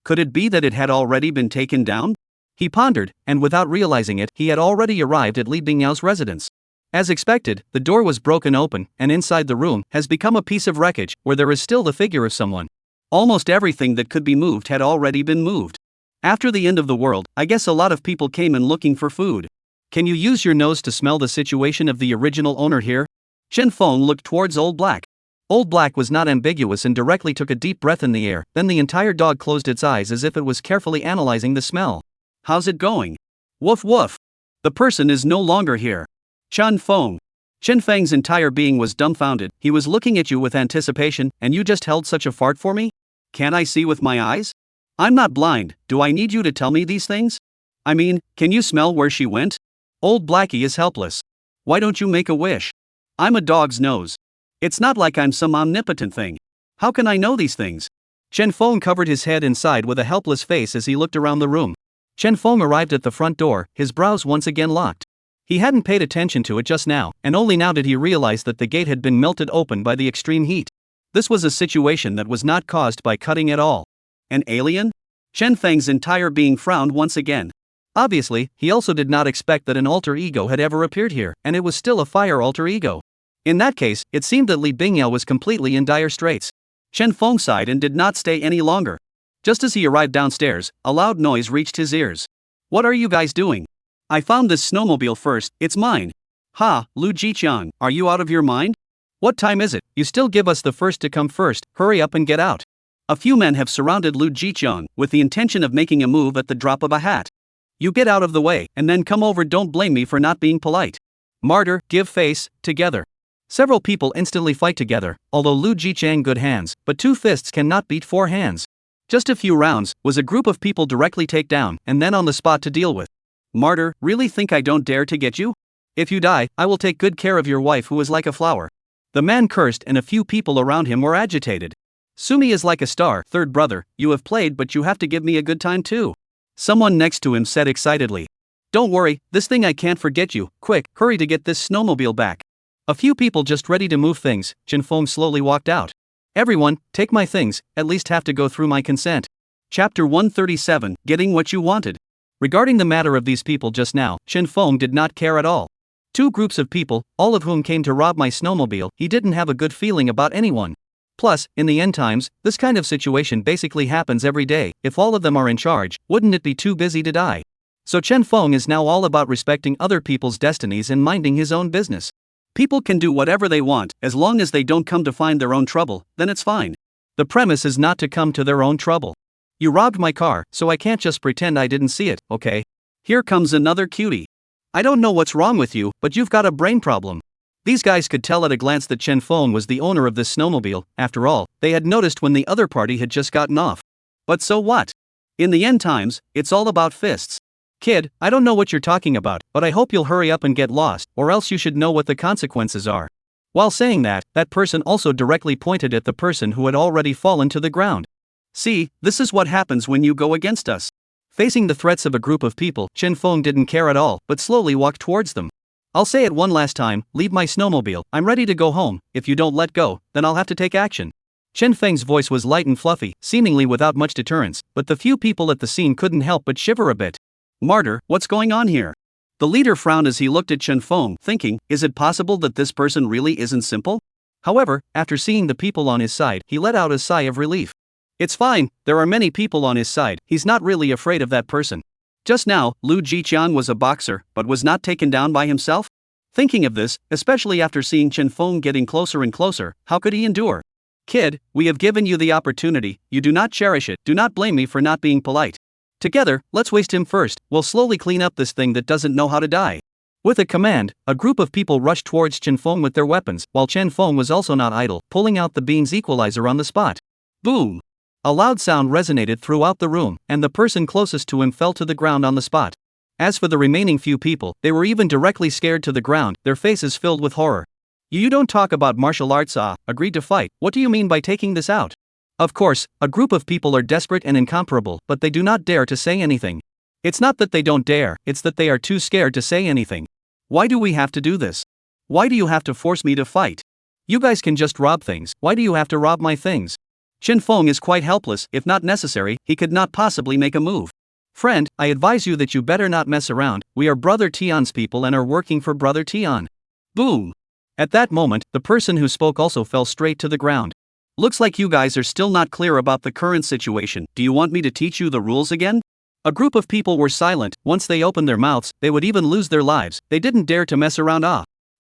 Could it be that it had already been taken down? He pondered, and without realizing it, he had already arrived at Li Bingyao's residence. As expected, the door was broken open, and inside the room has become a piece of wreckage, where there is still the figure of someone. Almost everything that could be moved had already been moved. After the end of the world, I guess a lot of people came in looking for food. Can you use your nose to smell the situation of the original owner here? Chen Feng looked towards Old Black. Old Black was not ambiguous and directly took a deep breath in the air, then the entire dog closed its eyes as if it was carefully analyzing the smell. How's it going? Woof woof. The person is no longer here. Chen Feng. Chen Feng's entire being was dumbfounded. He was looking at you with anticipation, and you just held such a fart for me? Can't I see with my eyes? I'm not blind, do I need you to tell me these things? I mean, can you smell where she went? Old Blackie is helpless. Why don't you make a wish? I'm a dog's nose. It's not like I'm some omnipotent thing. How can I know these things? Chen Feng covered his head and sighed with a helpless face as he looked around the room. Chen Feng arrived at the front door, his brows once again locked. He hadn't paid attention to it just now, and only now did he realize that the gate had been melted open by the extreme heat. This was a situation that was not caused by cutting at all. An alien? Chen Feng's entire being frowned once again. Obviously, he also did not expect that an alter ego had ever appeared here, and it was still a fire alter ego. In that case, it seemed that Li Bingyao was completely in dire straits. Chen Feng sighed and did not stay any longer. Just as he arrived downstairs, a loud noise reached his ears. What are you guys doing? I found this snowmobile first, it's mine. Ha, Lu Jiqiang, are you out of your mind? What time is it? You still give us the first to come first, hurry up and get out. A few men have surrounded Lu Jiqiang, with the intention of making a move at the drop of a hat. You get out of the way, and then come over, don't blame me for not being polite. Martyr, give face, together. Several people instantly fight together, although Lu Jiqiang good hands, but 2 fists cannot beat 4 hands. Just a few rounds, was a group of people directly take down, and then on the spot to deal with. Martyr, really think I don't dare to get you? If you die, I will take good care of your wife who is like a flower. The man cursed and a few people around him were agitated. Sumi is like a star, third brother, you have played but you have to give me a good time too. Someone next to him said excitedly. Don't worry, this thing I can't forget you, quick, hurry to get this snowmobile back. A few people just ready to move things, Chinfeng slowly walked out. Everyone, take my things, at least have to go through my consent. Chapter 137, Getting What You Wanted. Regarding the matter of these people just now, Chinfeng did not care at all. Two groups of people, all of whom came to rob my snowmobile, he didn't have a good feeling about anyone. Plus, in the end times, this kind of situation basically happens every day. If all of them are in charge, wouldn't it be too busy to die? So Chinfeng is now all about respecting other people's destinies and minding his own business. People can do whatever they want, as long as they don't come to find their own trouble, then it's fine. The premise is not to come to their own trouble. You robbed my car, so I can't just pretend I didn't see it, okay? Here comes another cutie. I don't know what's wrong with you, but you've got a brain problem. These guys could tell at a glance that Chinfeng was the owner of this snowmobile. After all, they had noticed when the other party had just gotten off. But so what? In the end times, it's all about fists. Kid, I don't know what you're talking about, but I hope you'll hurry up and get lost, or else you should know what the consequences are. While saying that, that person also directly pointed at the person who had already fallen to the ground. See, this is what happens when you go against us. Facing the threats of a group of people, Chinfeng didn't care at all, but slowly walked towards them. I'll say it one last time, leave my snowmobile, I'm ready to go home. If you don't let go, then I'll have to take action. Chinfeng's voice was light and fluffy, seemingly without much deterrence, but the few people at the scene couldn't help but shiver a bit. Martyr, what's going on here? The leader frowned as he looked at Chinfeng, thinking, is it possible that this person really isn't simple? However, after seeing the people on his side, he let out a sigh of relief. It's fine, there are many people on his side, he's not really afraid of that person. Just now, Lu Jiqian was a boxer, but was not taken down by himself? Thinking of this, especially after seeing Chinfeng getting closer and closer, how could he endure? Kid, we have given you the opportunity, you do not cherish it, do not blame me for not being polite. Together, let's waste him first, we'll slowly clean up this thing that doesn't know how to die. With a command, a group of people rushed towards Chinfeng with their weapons, while Chinfeng was also not idle, pulling out the beam's equalizer on the spot. Boom! A loud sound resonated throughout the room, and the person closest to him fell to the ground on the spot. As for the remaining few people, they were even directly scared to the ground, their faces filled with horror. You don't talk about martial arts, agreed to fight, what do you mean by taking this out? Of course, a group of people are desperate and incomparable, but they do not dare to say anything. It's not that they don't dare, it's that they are too scared to say anything. Why do we have to do this? Why do you have to force me to fight? You guys can just rob things, why do you have to rob my things? Chinfeng is quite helpless, if not necessary, he could not possibly make a move. Friend, I advise you that you better not mess around, we are Brother Tian's people and are working for Brother Tian. Boom! At that moment, the person who spoke also fell straight to the ground. Looks like you guys are still not clear about the current situation, do you want me to teach you the rules again? A group of people were silent, once they opened their mouths, they would even lose their lives, they didn't dare to mess around.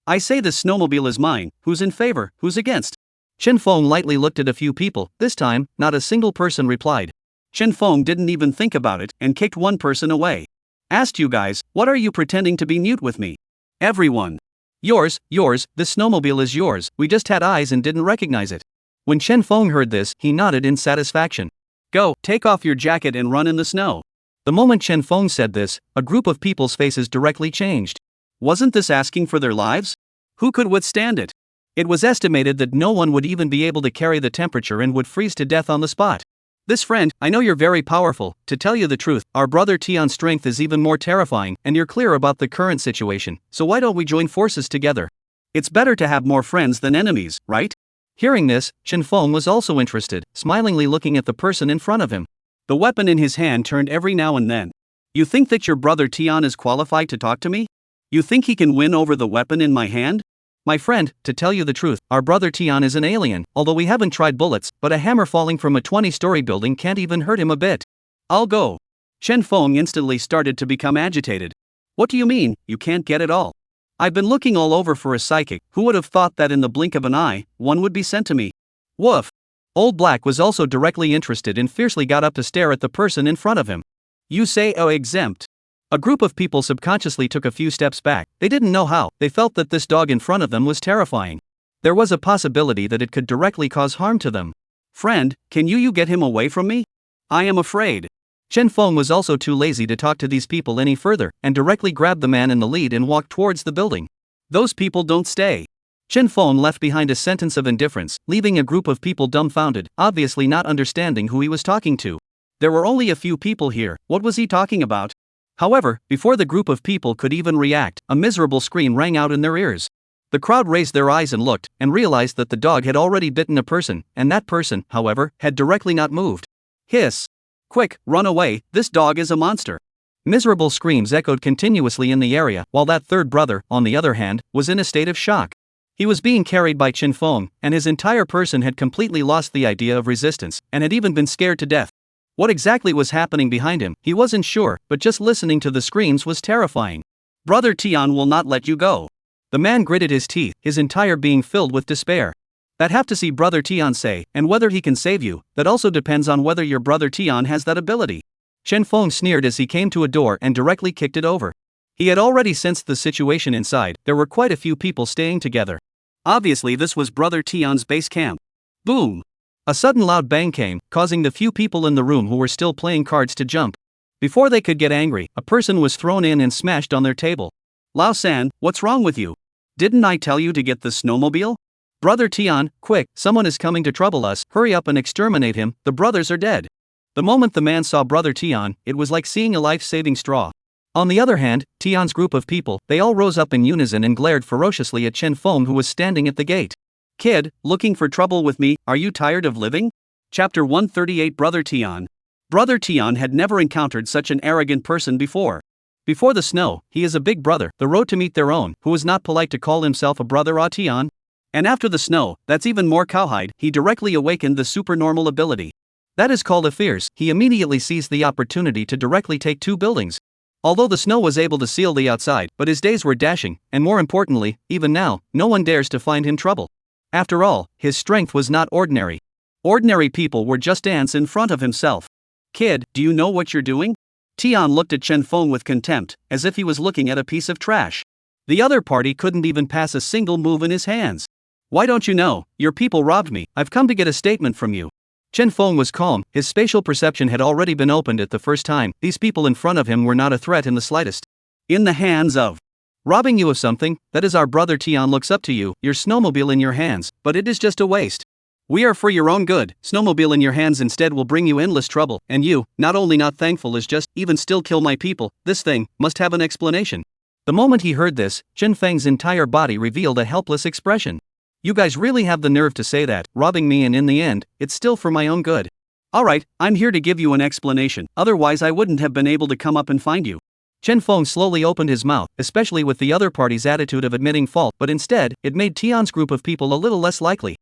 I say this snowmobile is mine, who's in favor, who's against? Chinfeng lightly looked at a few people, this time, not a single person replied. Chinfeng didn't even think about it, and kicked one person away. Asked you guys, what are you pretending to be mute with me? Everyone. Yours, this snowmobile is yours, we just had eyes and didn't recognize it. When Chinfeng heard this, he nodded in satisfaction. Go, take off your jacket and run in the snow. The moment Chinfeng said this, a group of people's faces directly changed. Wasn't this asking for their lives? Who could withstand it? It was estimated that no one would even be able to carry the temperature and would freeze to death on the spot. This friend, I know you're very powerful, to tell you the truth, our brother Tian's strength is even more terrifying, and you're clear about the current situation, so why don't we join forces together? It's better to have more friends than enemies, right? Hearing this, Chinfeng was also interested, smilingly looking at the person in front of him. The weapon in his hand turned every now and then. You think that your brother Tian is qualified to talk to me? You think he can win over the weapon in my hand? My friend, to tell you the truth, our brother Tian is an alien, although we haven't tried bullets, but a hammer falling from a 20-story building can't even hurt him a bit. I'll go. Chinfeng instantly started to become agitated. What do you mean, you can't get it all? I've been looking all over for a psychic, who would have thought that in the blink of an eye, one would be sent to me? Woof. Old Black was also directly interested and fiercely got up to stare at the person in front of him. You say exempt. A group of people subconsciously took a few steps back, they didn't know how, they felt that this dog in front of them was terrifying. There was a possibility that it could directly cause harm to them. Friend, can you get him away from me? I am afraid. Chen Feng was also too lazy to talk to these people any further, and directly grabbed the man in the lead and walked towards the building. Those people don't stay. Chen Feng left behind a sentence of indifference, leaving a group of people dumbfounded, obviously not understanding who he was talking to. There were only a few people here, what was he talking about? However, before the group of people could even react, a miserable scream rang out in their ears. The crowd raised their eyes and looked, and realized that the dog had already bitten a person, and that person, however, had directly not moved. Hiss! Quick, run away, this dog is a monster. Miserable screams echoed continuously in the area, while that third brother, on the other hand, was in a state of shock. He was being carried by Chen Feng, and his entire person had completely lost the idea of resistance, and had even been scared to death. What exactly was happening behind him, he wasn't sure, but just listening to the screams was terrifying. Brother Tian will not let you go. The man gritted his teeth, his entire being filled with despair. That have to see Brother Tian say, and whether he can save you, that also depends on whether your brother Tian has that ability. Chen Feng sneered as he came to a door and directly kicked it over. He had already sensed the situation inside, there were quite a few people staying together. Obviously this was Brother Tian's base camp. Boom! A sudden loud bang came, causing the few people in the room who were still playing cards to jump. Before they could get angry, a person was thrown in and smashed on their table. Lao San, what's wrong with you? Didn't I tell you to get the snowmobile? Brother Tian, quick, someone is coming to trouble us, hurry up and exterminate him, the brothers are dead. The moment the man saw Brother Tian, it was like seeing a life-saving straw. On the other hand, Tian's group of people, they all rose up in unison and glared ferociously at Chen Feng, who was standing at the gate. Kid, looking for trouble with me, are you tired of living? Chapter 138 Brother Tian. Brother Tian had never encountered such an arrogant person before. Before the snow, he is a big brother, the road to meet their own, who is not polite to call himself a brother Tian. And after the snow, that's even more cowhide, he directly awakened the supernormal ability. That is called a fierce. He immediately seized the opportunity to directly take 2 buildings. Although the snow was able to seal the outside, but his days were dashing, and more importantly, even now, no one dares to find him trouble. After all, his strength was not ordinary. Ordinary people were just ants in front of himself. Kid, do you know what you're doing? Tian looked at Chen Feng with contempt, as if he was looking at a piece of trash. The other party couldn't even pass a single move in his hands. Why don't you know? Your people robbed me, I've come to get a statement from you. Chen Feng was calm, his spatial perception had already been opened at the first time, these people in front of him were not a threat in the slightest. In the hands of. Robbing you of something, that is our brother Tian looks up to you, your snowmobile in your hands, but it is just a waste. We are for your own good, snowmobile in your hands instead will bring you endless trouble, and you, not only not thankful as just, even still kill my people, this thing, must have an explanation. The moment he heard this, Chen Feng's entire body revealed a helpless expression. You guys really have the nerve to say that, robbing me and in the end, it's still for my own good. Alright, I'm here to give you an explanation, otherwise I wouldn't have been able to come up and find you. Chen Feng slowly opened his mouth, especially with the other party's attitude of admitting fault, but instead, it made Tian's group of people a little less likely.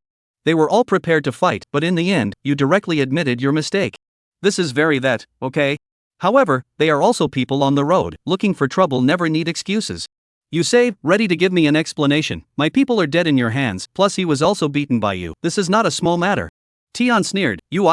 They were all prepared to fight, but in the end, you directly admitted your mistake. This is very that, okay? However, they are also people on the road, looking for trouble never need excuses. You say, ready to give me an explanation, my people are dead in your hands, plus he was also beaten by you, this is not a small matter. Tian sneered, you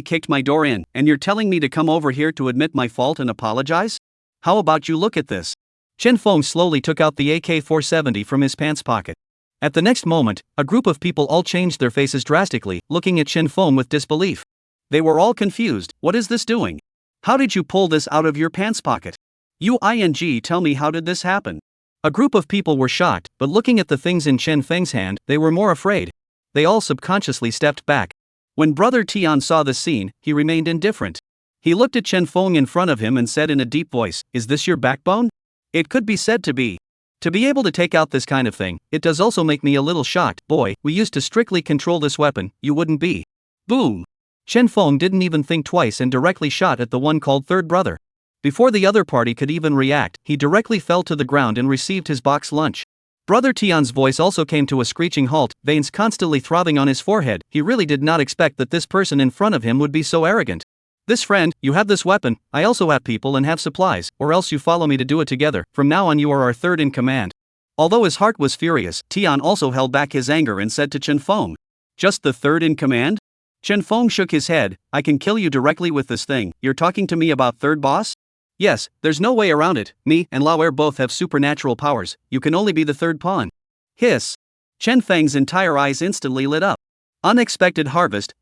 kicked my door in, and you're telling me to come over here to admit my fault and apologize? How about you look at this? Chen Feng slowly took out the AK-470 from his pants pocket. At the next moment, a group of people all changed their faces drastically, looking at Chen Feng with disbelief. They were all confused, what is this doing? How did you pull this out of your pants pocket? Tell me how did this happen? A group of people were shocked, but looking at the things in Chen Feng's hand, they were more afraid. They all subconsciously stepped back. When Brother Tian saw the scene, he remained indifferent. He looked at Chen Feng in front of him and said in a deep voice, is this your backbone? It could be said to be. To be able to take out this kind of thing, it does also make me a little shocked. Boy, we used to strictly control this weapon, you wouldn't be. Boom! Chen Feng didn't even think twice and directly shot at the one called third brother. Before the other party could even react, he directly fell to the ground and received his box lunch. Brother Tian's voice also came to a screeching halt, veins constantly throbbing on his forehead. He really did not expect that this person in front of him would be so arrogant. This friend, you have this weapon, I also have people and have supplies, or else you follow me to do it together, from now on you are our third in command. Although his heart was furious, Tian also held back his anger and said to Chen Feng, just the third in command? Chen Feng shook his head, I can kill you directly with this thing, you're talking to me about third boss? Yes, there's no way around it, me and Lao Er both have supernatural powers, you can only be the third pawn. Hiss! Chen Feng's entire eyes instantly lit up. Unexpected harvest,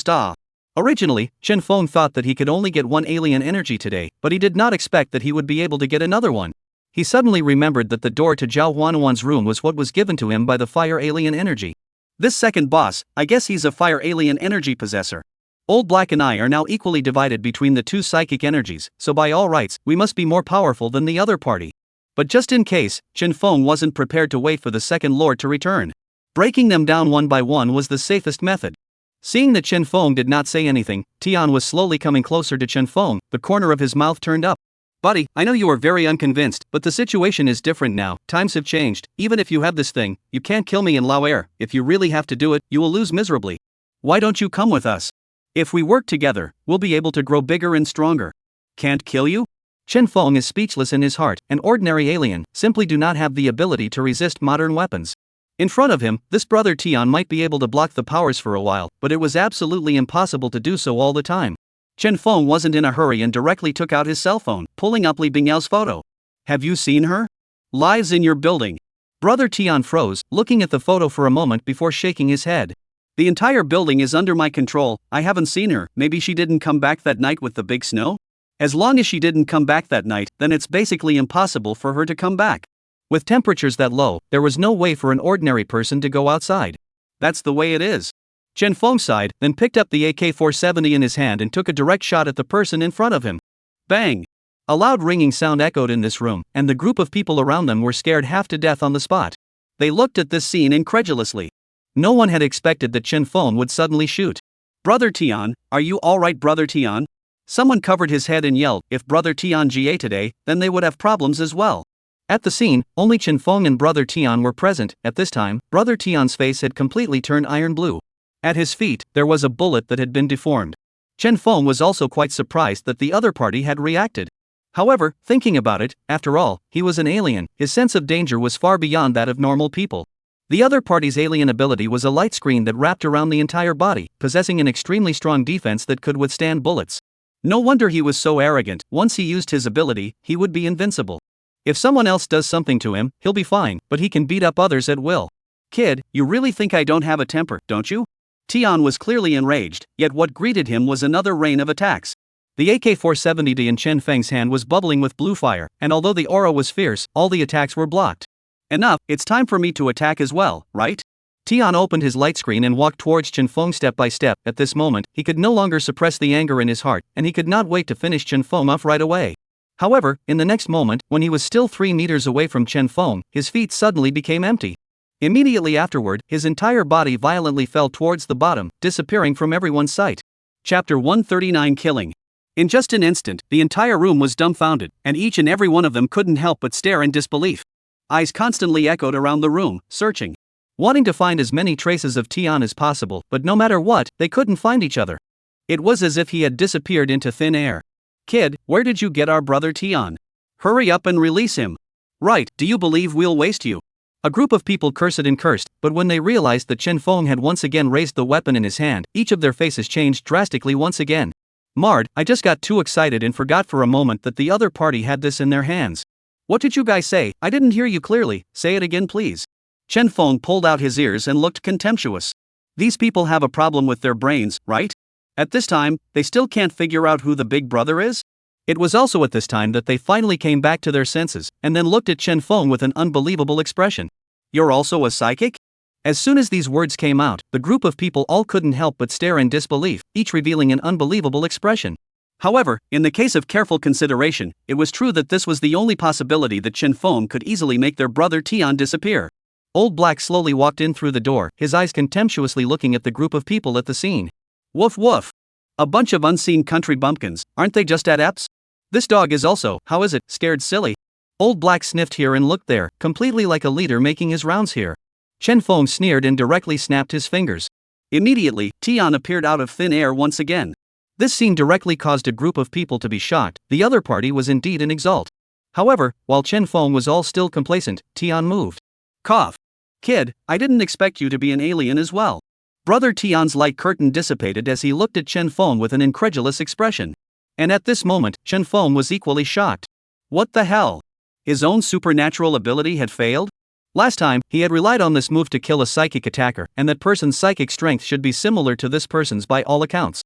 ah! Originally, Chen Feng thought that he could only get one alien energy today, but he did not expect that he would be able to get another one. He suddenly remembered that the door to Zhao Huanwan's room was what was given to him by the fire alien energy. This second boss, I guess he's a fire alien energy possessor. Old Black and I are now equally divided between the two psychic energies, so by all rights, we must be more powerful than the other party. But just in case, Chen Feng wasn't prepared to wait for the second lord to return. Breaking them down one by one was the safest method. Seeing that Chen Feng did not say anything, Tian was slowly coming closer to Chen Feng, the corner of his mouth turned up. Buddy, I know you are very unconvinced, but the situation is different now, times have changed, even if you have this thing, you can't kill me in Lao Air, if you really have to do it, you will lose miserably. Why don't you come with us? If we work together, we'll be able to grow bigger and stronger. Can't kill you? Chen Feng is speechless in his heart, an ordinary alien, simply do not have the ability to resist modern weapons. In front of him, this brother Tian might be able to block the powers for a while, but it was absolutely impossible to do so all the time. Chen Feng wasn't in a hurry and directly took out his cell phone, pulling up Li Bingyao's photo. Have you seen her? Lives in your building. Brother Tian froze, looking at the photo for a moment before shaking his head. The entire building is under my control, I haven't seen her, maybe she didn't come back that night with the big snow? As long as she didn't come back that night, then it's basically impossible for her to come back. With temperatures that low, there was no way for an ordinary person to go outside. That's the way it is. Chen Feng sighed, then picked up the AK-470 in his hand and took a direct shot at the person in front of him. Bang! A loud ringing sound echoed in this room, and the group of people around them were scared half to death on the spot. They looked at this scene incredulously. No one had expected that Chen Feng would suddenly shoot. Brother Tian, are you alright, Brother Tian? Someone covered his head and yelled, if Brother Tian GA today, then they would have problems as well. At the scene, only Chen Feng and Brother Tian were present. At this time, Brother Tian's face had completely turned iron blue. At his feet, there was a bullet that had been deformed. Chen Feng was also quite surprised that the other party had reacted. However, thinking about it, after all, he was an alien, his sense of danger was far beyond that of normal people. The other party's alien ability was a light screen that wrapped around the entire body, possessing an extremely strong defense that could withstand bullets. No wonder he was so arrogant, once he used his ability, he would be invincible. If someone else does something to him, he'll be fine, but he can beat up others at will. Kid, you really think I don't have a temper, don't you? Tian was clearly enraged, yet what greeted him was another rain of attacks. The AK-470 in Chen Feng's hand was bubbling with blue fire, and although the aura was fierce, all the attacks were blocked. Enough, it's time for me to attack as well, right? Tian opened his light screen and walked towards Chen Feng step by step. At this moment, he could no longer suppress the anger in his heart, and he could not wait to finish Chen Feng off right away. However, in the next moment, when he was still 3 meters away from Chen Feng, his feet suddenly became empty. Immediately afterward, his entire body violently fell towards the bottom, disappearing from everyone's sight. Chapter 139 Killing. In just an instant, the entire room was dumbfounded, and each and every one of them couldn't help but stare in disbelief. Eyes constantly echoed around the room, searching. Wanting to find as many traces of Tian as possible, but no matter what, they couldn't find each other. It was as if he had disappeared into thin air. Kid, where did you get our brother Tian? Hurry up and release him. Right, do you believe we'll waste you? A group of people cursed and cursed, but when they realized that Chen Feng had once again raised the weapon in his hand, each of their faces changed drastically once again. Marred, I just got too excited and forgot for a moment that the other party had this in their hands. What did you guys say? I didn't hear you clearly, say it again please. Chen Feng pulled out his ears and looked contemptuous. These people have a problem with their brains, right? At this time, they still can't figure out who the big brother is? It was also at this time that they finally came back to their senses, and then looked at Chen Feng with an unbelievable expression. You're also a psychic? As soon as these words came out, the group of people all couldn't help but stare in disbelief, each revealing an unbelievable expression. However, in the case of careful consideration, it was true that this was the only possibility that Chen Feng could easily make their brother Tian disappear. Old Black slowly walked in through the door, his eyes contemptuously looking at the group of people at the scene. Woof woof. A bunch of unseen country bumpkins, aren't they just adepts? This dog is also, how is it, scared silly? Old Black sniffed here and looked there, completely like a leader making his rounds here. Chen Feng sneered and directly snapped his fingers. Immediately, Tian appeared out of thin air once again. This scene directly caused a group of people to be shocked. The other party was indeed in exalt. However, while Chen Feng was all still complacent, Tian moved. Cough. Kid, I didn't expect you to be an alien as well. Brother Tian's light curtain dissipated as he looked at Chen Feng with an incredulous expression. And at this moment, Chen Feng was equally shocked. What the hell? His own supernatural ability had failed? Last time, he had relied on this move to kill a psychic attacker, and that person's psychic strength should be similar to this person's by all accounts.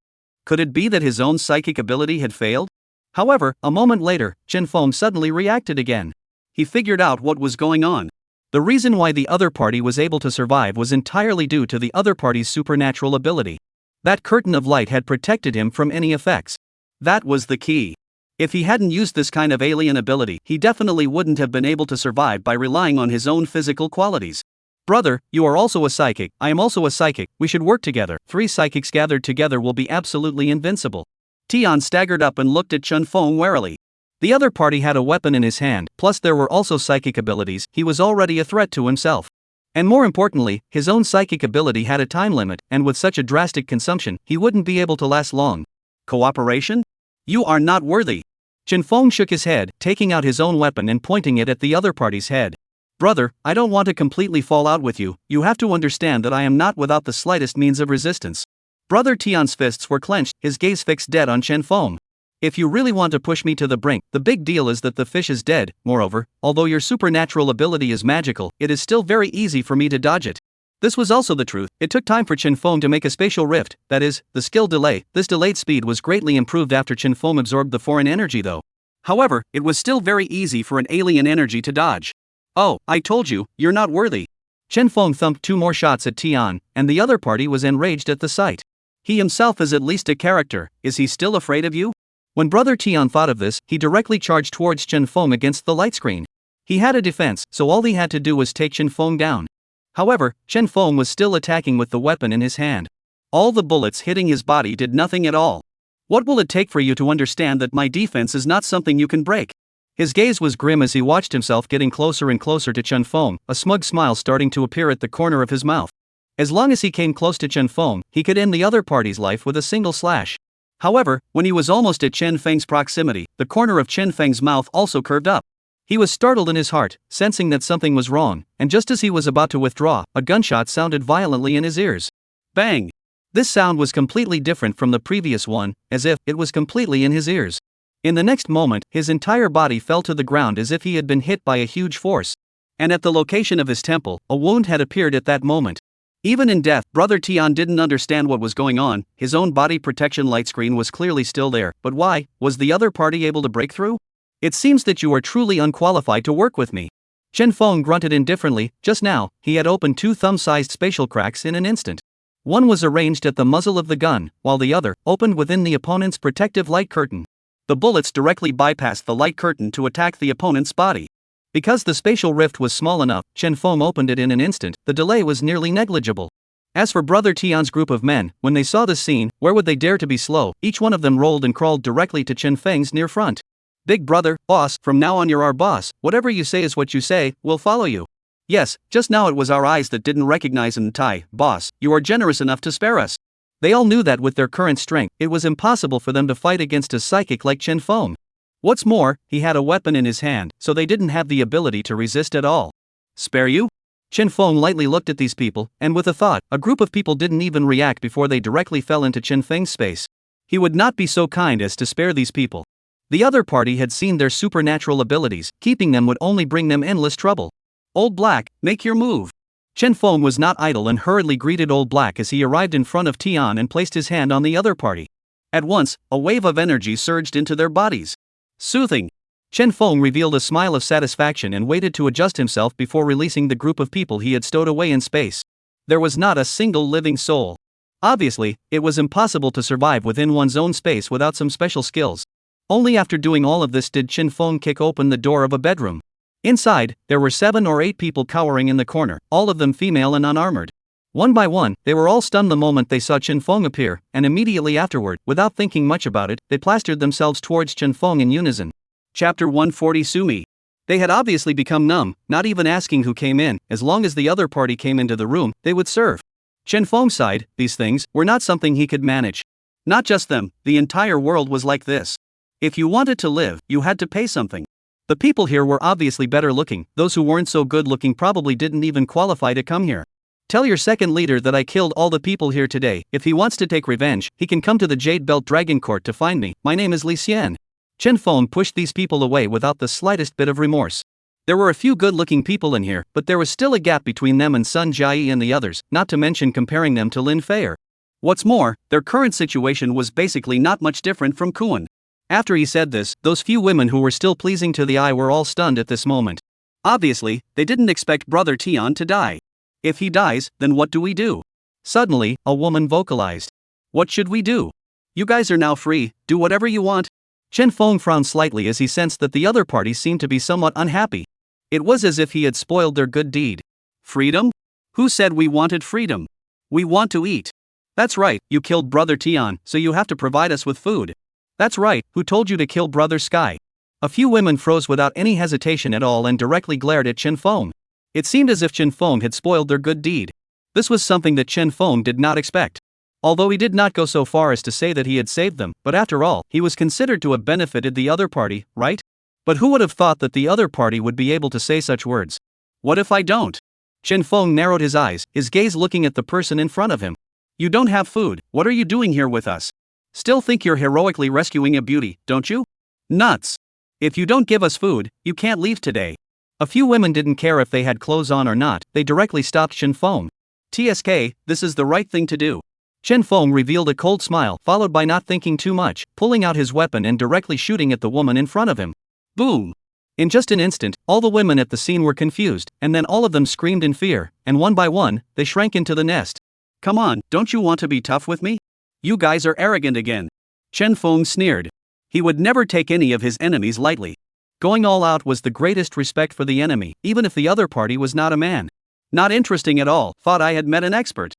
Could it be that his own psychic ability had failed? However, a moment later, Chen Feng suddenly reacted again. He figured out what was going on. The reason why the other party was able to survive was entirely due to the other party's supernatural ability. That curtain of light had protected him from any effects. That was the key. If he hadn't used this kind of alien ability, he definitely wouldn't have been able to survive by relying on his own physical qualities. Brother, you are also a psychic, I am also a psychic, we should work together. 3 psychics gathered together will be absolutely invincible. Tian staggered up and looked at Chen Feng warily. The other party had a weapon in his hand, plus there were also psychic abilities, he was already a threat to himself. And more importantly, his own psychic ability had a time limit, and with such a drastic consumption, he wouldn't be able to last long. Cooperation? You are not worthy. Chen Feng shook his head, taking out his own weapon and pointing it at the other party's head. Brother, I don't want to completely fall out with you, you have to understand that I am not without the slightest means of resistance. Brother Tian's fists were clenched, his gaze fixed dead on Chen Feng. If you really want to push me to the brink, the big deal is that the fish is dead. Moreover, although your supernatural ability is magical, it is still very easy for me to dodge it. This was also the truth. It took time for Chen Feng to make a spatial rift, that is, the skill delay. This delayed speed was greatly improved after Chen Feng absorbed the foreign energy though. However, it was still very easy for an alien energy to dodge. Oh, I told you, you're not worthy. Chen Feng thumped 2 more shots at Tian, and the other party was enraged at the sight. He himself is at least a character, is he still afraid of you? When Brother Tian thought of this, he directly charged towards Chen Feng against the light screen. He had a defense, so all he had to do was take Chen Feng down. However, Chen Feng was still attacking with the weapon in his hand. All the bullets hitting his body did nothing at all. What will it take for you to understand that my defense is not something you can break? His gaze was grim as he watched himself getting closer and closer to Chen Feng, a smug smile starting to appear at the corner of his mouth. As long as he came close to Chen Feng, he could end the other party's life with a single slash. However, when he was almost at Chen Feng's proximity, the corner of Chen Feng's mouth also curved up. He was startled in his heart, sensing that something was wrong, and just as he was about to withdraw, a gunshot sounded violently in his ears. Bang! This sound was completely different from the previous one, as if it was completely in his ears. In the next moment, his entire body fell to the ground as if he had been hit by a huge force. And at the location of his temple, a wound had appeared at that moment. Even in death, Brother Tian didn't understand what was going on. His own body protection light screen was clearly still there, but why? Was the other party able to break through? It seems that you are truly unqualified to work with me. Chen Feng grunted indifferently. Just now, he had opened 2 thumb-sized spatial cracks in an instant. One was arranged at the muzzle of the gun, while the other opened within the opponent's protective light curtain. The bullets directly bypassed the light curtain to attack the opponent's body. Because the spatial rift was small enough, Chen Feng opened it in an instant. The delay was nearly negligible. As for Brother Tian's group of men, when they saw this scene, where would they dare to be slow? Each one of them rolled and crawled directly to Chen Feng's near front. Big brother, boss, from now on you're our boss. Whatever you say is what you say, we'll follow you. Yes, just now it was our eyes that didn't recognize him. Tai, boss, you are generous enough to spare us. They all knew that with their current strength, it was impossible for them to fight against a psychic like Chen Feng. What's more, he had a weapon in his hand, so they didn't have the ability to resist at all. Spare you? Chen Feng lightly looked at these people, and with a thought, a group of people didn't even react before they directly fell into Chen Feng's space. He would not be so kind as to spare these people. The other party had seen their supernatural abilities, keeping them would only bring them endless trouble. Old Black, make your move. Chen Feng was not idle and hurriedly greeted Old Black as he arrived in front of Tian and placed his hand on the other party. At once, a wave of energy surged into their bodies. Soothing. Chen Feng revealed a smile of satisfaction and waited to adjust himself before releasing the group of people he had stowed away in space. There was not a single living soul. Obviously, it was impossible to survive within one's own space without some special skills. Only after doing all of this did Chen Feng kick open the door of a bedroom. Inside, there were 7 or 8 people cowering in the corner, all of them female and unarmored. One by one, they were all stunned the moment they saw Chen Feng appear, and immediately afterward, without thinking much about it, they plastered themselves towards Chen Feng in unison. Chapter 140 Sumi. They had obviously become numb, not even asking who came in. As long as the other party came into the room, they would serve. Chen Feng sighed. These things were not something he could manage. Not just them, the entire world was like this. If you wanted to live, you had to pay something. The people here were obviously better looking. Those who weren't so good looking probably didn't even qualify to come here. Tell your second leader that I killed all the people here today. If he wants to take revenge, he can come to the Jade Belt Dragon Court to find me. My name is Li Xian. Chen Feng pushed these people away without the slightest bit of remorse. There were a few good-looking people in here, but there was still a gap between them and Sun Jiayi and the others, not to mention comparing them to Lin Feier. What's more, their current situation was basically not much different from Kuan. After he said this, those few women who were still pleasing to the eye were all stunned at this moment. Obviously, they didn't expect Brother Tian to die. If he dies, then what do we do? Suddenly, a woman vocalized. What should we do? You guys are now free, do whatever you want. Chen Feng frowned slightly as he sensed that the other party seemed to be somewhat unhappy. It was as if he had spoiled their good deed. Freedom? Who said we wanted freedom? We want to eat. That's right, you killed Brother Tian, so you have to provide us with food. That's right, who told you to kill Brother Sky? A few women froze without any hesitation at all and directly glared at Chen Feng. It seemed as if Chen Feng had spoiled their good deed. This was something that Chen Feng did not expect. Although he did not go so far as to say that he had saved them, but after all, he was considered to have benefited the other party, right? But who would have thought that the other party would be able to say such words? What if I don't? Chen Feng narrowed his eyes, his gaze looking at the person in front of him. You don't have food, what are you doing here with us? Still think you're heroically rescuing a beauty, don't you? Nuts! If you don't give us food, you can't leave today. A few women didn't care if they had clothes on or not, they directly stopped Chen Feng. TSK, this is the right thing to do. Chen Feng revealed a cold smile, followed by not thinking too much, pulling out his weapon and directly shooting at the woman in front of him. Boom! In just an instant, all the women at the scene were confused, and then all of them screamed in fear, and one by one, they shrank into the nest. Come on, don't you want to be tough with me? You guys are arrogant again. Chen Feng sneered. He would never take any of his enemies lightly. Going all out was the greatest respect for the enemy, even if the other party was not a man. Not interesting at all, thought I had met an expert.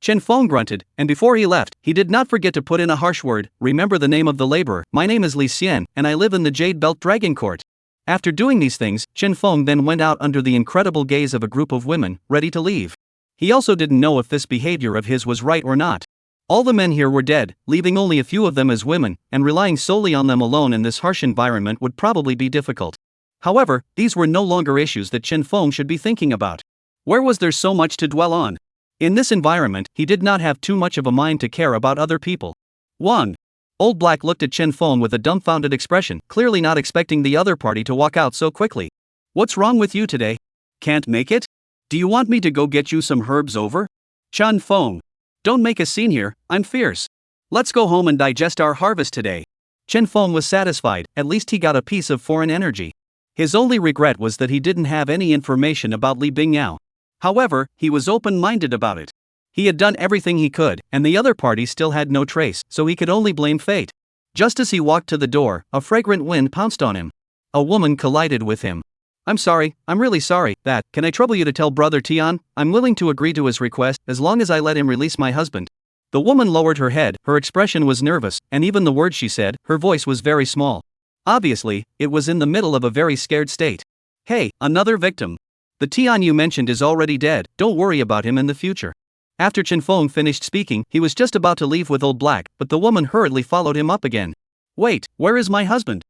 Chen Feng grunted, and before he left, he did not forget to put in a harsh word. Remember the name of the laborer, my name is Li Xian, and I live in the Jade Belt Dragon Court. After doing these things, Chen Feng then went out under the incredible gaze of a group of women, ready to leave. He also didn't know if this behavior of his was right or not. All the men here were dead, leaving only a few of them as women, and relying solely on them alone in this harsh environment would probably be difficult. However, these were no longer issues that Chen Feng should be thinking about. Where was there so much to dwell on? In this environment, he did not have too much of a mind to care about other people. 1. Old Black looked at Chen Feng with a dumbfounded expression, clearly not expecting the other party to walk out so quickly. What's wrong with you today? Can't make it? Do you want me to go get you some herbs over? Chen Feng. Don't make a scene here, I'm fierce. Let's go home and digest our harvest today. Chen Feng was satisfied, at least he got a piece of foreign energy. His only regret was that he didn't have any information about Li Bingyao. However, he was open-minded about it. He had done everything he could, and the other party still had no trace, so he could only blame fate. Just as he walked to the door, a fragrant wind pounced on him. A woman collided with him. I'm sorry, I'm really sorry, can I trouble you to tell Brother Tian, I'm willing to agree to his request, as long as I let him release my husband. The woman lowered her head, her expression was nervous, and even the words she said, her voice was very small. Obviously, it was in the middle of a very scared state. Hey, another victim. The Tian you mentioned is already dead, don't worry about him in the future. After Chen Feng finished speaking, he was just about to leave with Old Black, but the woman hurriedly followed him up again. Wait, where is my husband?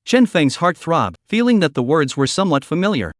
Chen Feng's heart throbbed, feeling that the words were somewhat familiar.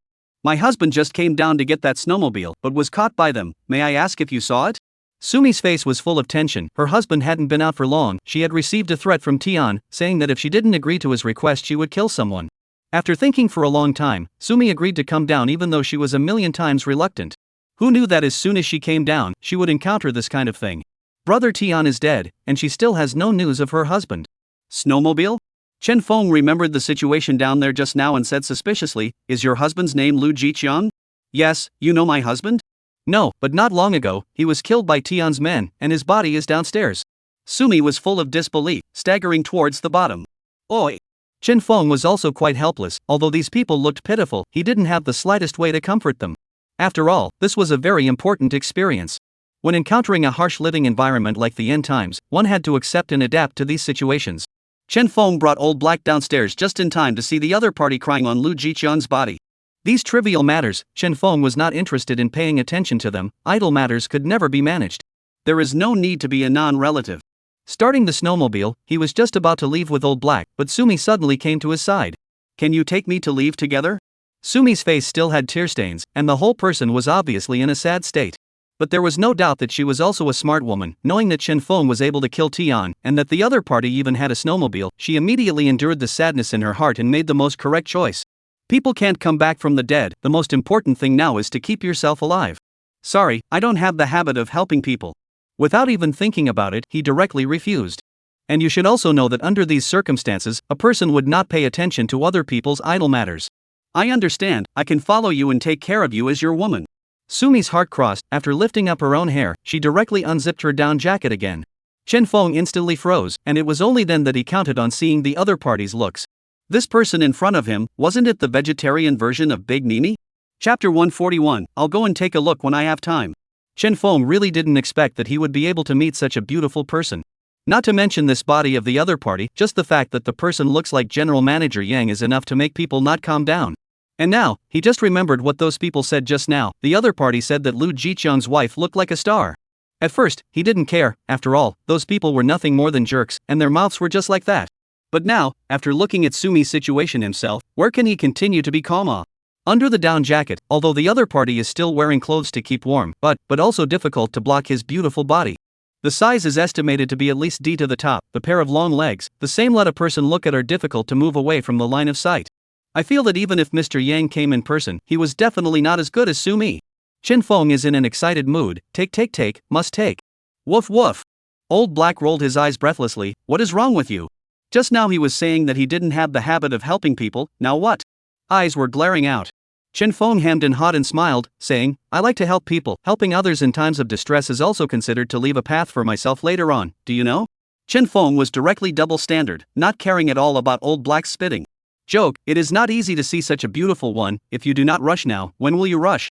My husband just came down to get that snowmobile, but was caught by them. May I ask if you saw it? Sumi's face was full of tension. Her husband hadn't been out for long. She had received a threat from Tian, saying that if she didn't agree to his request she would kill someone. After thinking for a long time, Sumi agreed to come down even though she was a million times reluctant. Who knew that as soon as she came down, she would encounter this kind of thing? Brother Tian is dead, and she still has no news of her husband. Snowmobile? Chen Feng remembered the situation down there just now and said suspiciously, is your husband's name Lu Jiqiang? Yes, you know my husband? No, but not long ago, he was killed by Tian's men, and his body is downstairs. Sumi was full of disbelief, staggering towards the bottom. Oi! Chen Feng was also quite helpless, although these people looked pitiful, he didn't have the slightest way to comfort them. After all, this was a very important experience. When encountering a harsh living environment like the end times, one had to accept and adapt to these situations. Chen Feng brought Old Black downstairs just in time to see the other party crying on Lu Jiqiang's body. These trivial matters, Chen Feng was not interested in paying attention to them, idle matters could never be managed. There is no need to be a non-relative. Starting the snowmobile, he was just about to leave with Old Black, but Sumi suddenly came to his side. Can you take me to leave together? Sumi's face still had tear stains, and the whole person was obviously in a sad state. But there was no doubt that she was also a smart woman. Knowing that Chen Feng was able to kill Tian, and that the other party even had a snowmobile, she immediately endured the sadness in her heart and made the most correct choice. People can't come back from the dead, the most important thing now is to keep yourself alive. Sorry, I don't have the habit of helping people. Without even thinking about it, he directly refused. And you should also know that under these circumstances, a person would not pay attention to other people's idle matters. I understand, I can follow you and take care of you as your woman. Sumi's heart crossed. After lifting up her own hair, she directly unzipped her down jacket again. Chen Feng instantly froze, and it was only then that he counted on seeing the other party's looks. This person in front of him, wasn't it the vegetarian version of Big Nini? Chapter 141, I'll go and take a look when I have time. Chen Feng really didn't expect that he would be able to meet such a beautiful person. Not to mention this body of the other party, just the fact that the person looks like General Manager Yang is enough to make people not calm down. And now, he just remembered what those people said just now. The other party said that Lu Jiqiang's wife looked like a star. At first, he didn't care. After all, those people were nothing more than jerks, and their mouths were just like that. But now, after looking at Sumi's situation himself, where can he continue to be calm? Under the down jacket, although the other party is still wearing clothes to keep warm, but also difficult to block his beautiful body. The size is estimated to be at least D to the top. The pair of long legs, the same let a person look at are difficult to move away from the line of sight. I feel that even if Mr. Yang came in person, he was definitely not as good as Sumi. Chen Feng is in an excited mood. Take, must take. Woof woof. Old Black rolled his eyes breathlessly. What is wrong with you? Just now he was saying that he didn't have the habit of helping people, now what? Eyes were glaring out. Chen Feng hemmed and hawed and smiled, saying, I like to help people. Helping others in times of distress is also considered to leave a path for myself later on, do you know? Chen Feng was directly double standard, not caring at all about Old Black's spitting. Joke, it is not easy to see such a beautiful one. If you do not rush now, when will you rush?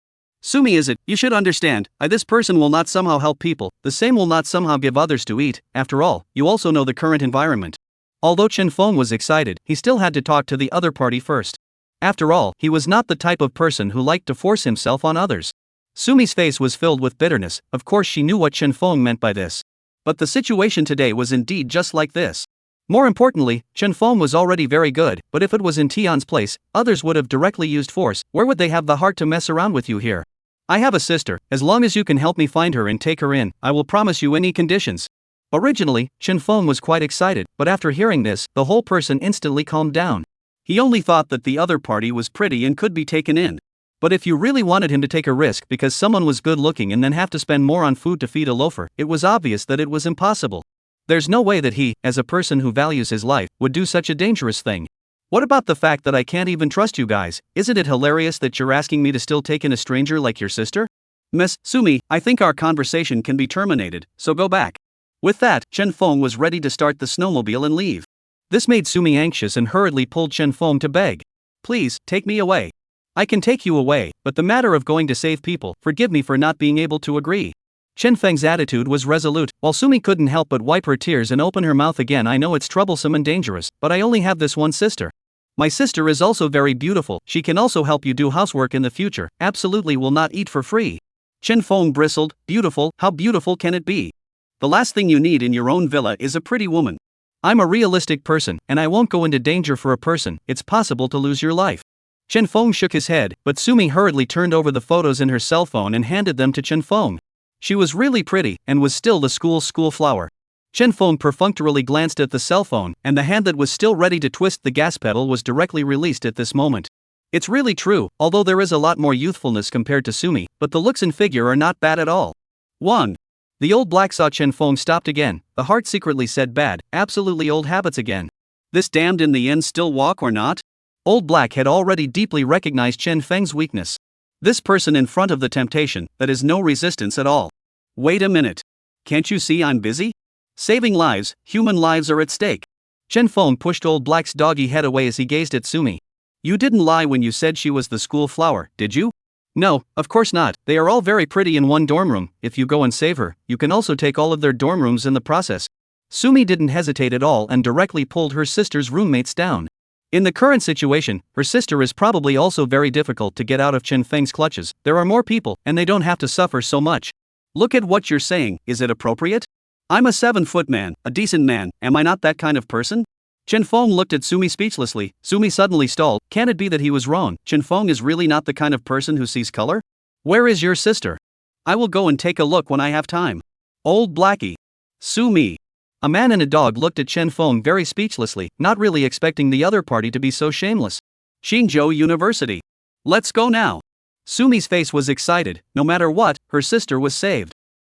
Sumi is it, you should understand, this person will not somehow help people, the same will not somehow give others to eat. After all, you also know the current environment. Although Chen Feng was excited, he still had to talk to the other party first. After all, he was not the type of person who liked to force himself on others. Sumi's face was filled with bitterness. Of course she knew what Chen Feng meant by this. But the situation today was indeed just like this. More importantly, Chen Feng was already very good, but if it was in Tian's place, others would have directly used force. Where would they have the heart to mess around with you here? I have a sister. As long as you can help me find her and take her in, I will promise you any conditions. Originally, Chen Feng was quite excited, but after hearing this, the whole person instantly calmed down. He only thought that the other party was pretty and could be taken in. But if you really wanted him to take a risk because someone was good looking and then have to spend more on food to feed a loafer, it was obvious that it was impossible. There's no way that he, as a person who values his life, would do such a dangerous thing. What about the fact that I can't even trust you guys? Isn't it hilarious that you're asking me to still take in a stranger like your sister? Miss Sumi, I think our conversation can be terminated, so go back. With that, Chen Feng was ready to start the snowmobile and leave. This made Sumi anxious and hurriedly pulled Chen Feng to beg. Please, take me away. I can take you away, but the matter of going to save people, forgive me for not being able to agree. Chen Feng's attitude was resolute, while Sumi couldn't help but wipe her tears and open her mouth again. I know it's troublesome and dangerous, but I only have this one sister. My sister is also very beautiful, she can also help you do housework in the future, absolutely will not eat for free. Chen Feng bristled. Beautiful, how beautiful can it be? The last thing you need in your own villa is a pretty woman. I'm a realistic person, and I won't go into danger for a person. It's possible to lose your life. Chen Feng shook his head, but Sumi hurriedly turned over the photos in her cell phone and handed them to Chen Feng. She was really pretty, and was still the school flower. Chen Feng perfunctorily glanced at the cell phone, and the hand that was still ready to twist the gas pedal was directly released at this moment. It's really true, although there is a lot more youthfulness compared to Sumi, but the looks and figure are not bad at all. 1. The old black saw Chen Feng stopped again. The heart secretly said bad, absolutely old habits again. This damned in the end still walk or not? Old Black had already deeply recognized Chen Feng's weakness. This person in front of the temptation, that is no resistance at all. Wait a minute. Can't you see I'm busy? Saving lives, human lives are at stake. Chen Feng pushed Old Black's doggy head away as he gazed at Sumi. You didn't lie when you said she was the school flower, did you? No, of course not. They are all very pretty in one dorm room. If you go and save her, you can also take all of their dorm rooms in the process. Sumi didn't hesitate at all and directly pulled her sister's roommates down. In the current situation, her sister is probably also very difficult to get out of Chen Feng's clutches. There are more people, and they don't have to suffer so much. Look at what you're saying, is it appropriate? I'm a 7-foot man, a decent man, am I not that kind of person? Chen Feng looked at Sumi speechlessly. Sumi suddenly stalled. Can it be that he was wrong? Chen Feng is really not the kind of person who sees color? Where is your sister? I will go and take a look when I have time. Old Blackie. Sumi. A man and a dog looked at Chen Feng very speechlessly, not really expecting the other party to be so shameless. Xinzhou University. Let's go now. Sumi's face was excited. No matter what, her sister was saved.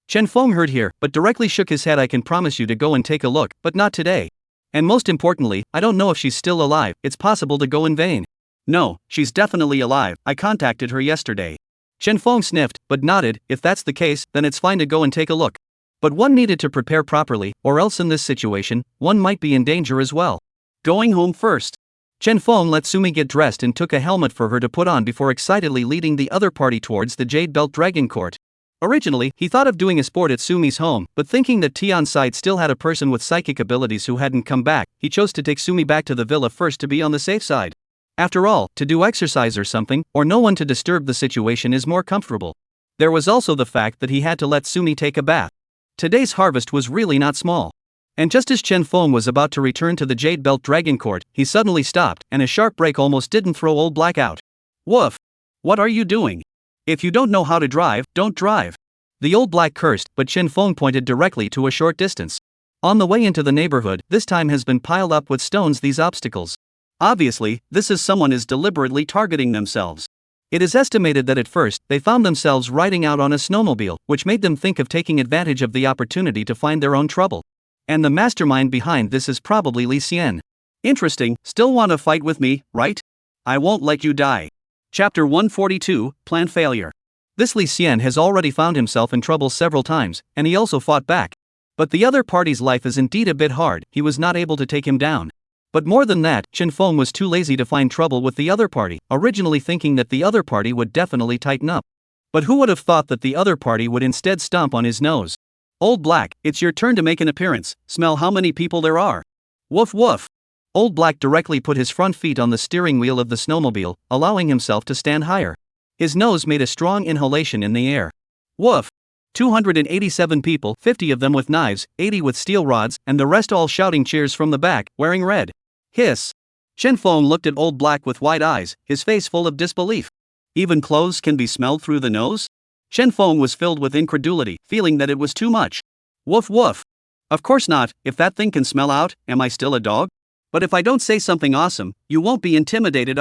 Chen Feng heard here, but directly shook his head. I can promise you to go and take a look, but not today. And most importantly, I don't know if she's still alive, it's possible to go in vain. No, she's definitely alive, I contacted her yesterday. Chen Feng sniffed, but nodded. If that's the case, then it's fine to go and take a look. But one needed to prepare properly, or else in this situation, one might be in danger as well. Going home first. Chen Feng let Sumi get dressed and took a helmet for her to put on before excitedly leading the other party towards the Jade Belt Dragon Court. Originally, he thought of doing a sport at Sumi's home, but thinking that Tion's side still had a person with psychic abilities who hadn't come back, he chose to take Sumi back to the villa first to be on the safe side. After all, to do exercise or something, or no one to disturb the situation is more comfortable. There was also the fact that he had to let Sumi take a bath. Today's harvest was really not small. And just as Chen Feng was about to return to the Jade Belt Dragon Court, he suddenly stopped, and a sharp break almost didn't throw old Black out. Woof! What are you doing? If you don't know how to drive, don't drive. The old Black cursed, but Chen Feng pointed directly to a short distance. On the way into the neighborhood, this time has been piled up with stones. These obstacles. Obviously, this is someone is deliberately targeting themselves. It is estimated that at first, they found themselves riding out on a snowmobile, which made them think of taking advantage of the opportunity to find their own trouble. And the mastermind behind this is probably Li Xian. Interesting, still want to fight with me, right? I won't let you die. Chapter 142, Plan Failure. This Li Xian has already found himself in trouble several times, and he also fought back. But the other party's life is indeed a bit hard, he was not able to take him down. But more than that, Chen Feng was too lazy to find trouble with the other party, originally thinking that the other party would definitely tighten up. But who would have thought that the other party would instead stomp on his nose? Old Black, it's your turn to make an appearance, smell how many people there are. Woof woof. Old Black directly put his front feet on the steering wheel of the snowmobile, allowing himself to stand higher. His nose made a strong inhalation in the air. Woof! 287 people, 50 of them with knives, 80 with steel rods, and the rest all shouting cheers from the back, wearing red. Hiss! Chen Feng looked at Old Black with wide eyes, his face full of disbelief. Even clothes can be smelled through the nose? Chen Feng was filled with incredulity, feeling that it was too much. Woof woof! Of course not, if that thing can smell out, am I still a dog? But if I don't say something awesome, you won't be intimidated.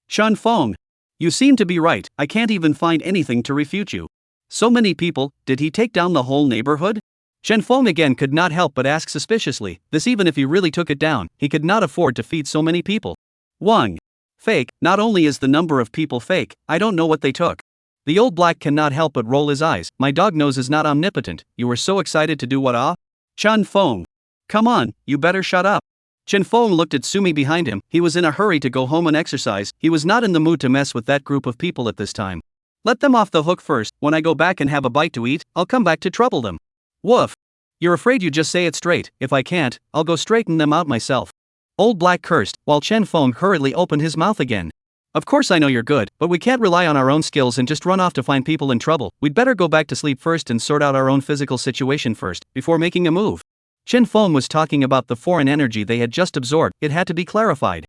Chen Feng! You seem to be right, I can't even find anything to refute you. So many people, did he take down the whole neighborhood? Chen Feng again could not help but ask suspiciously, this even if he really took it down, he could not afford to feed so many people. Wang. Fake, not only is the number of people fake, I don't know what they took. The old Black cannot help but roll his eyes, my dog nose is not omnipotent, you were so excited to do what? Chen Feng. Come on, you better shut up. Chen Feng looked at Sumi behind him, he was in a hurry to go home and exercise, he was not in the mood to mess with that group of people at this time. Let them off the hook first, when I go back and have a bite to eat, I'll come back to trouble them. Woof! You're afraid you just say it straight, if I can't, I'll go straighten them out myself. Old Black cursed, while Chen Feng hurriedly opened his mouth again. Of course I know you're good, but we can't rely on our own skills and just run off to find people in trouble, we'd better go back to sleep first and sort out our own physical situation first, before making a move. Chen Feng was talking about the foreign energy they had just absorbed, it had to be clarified.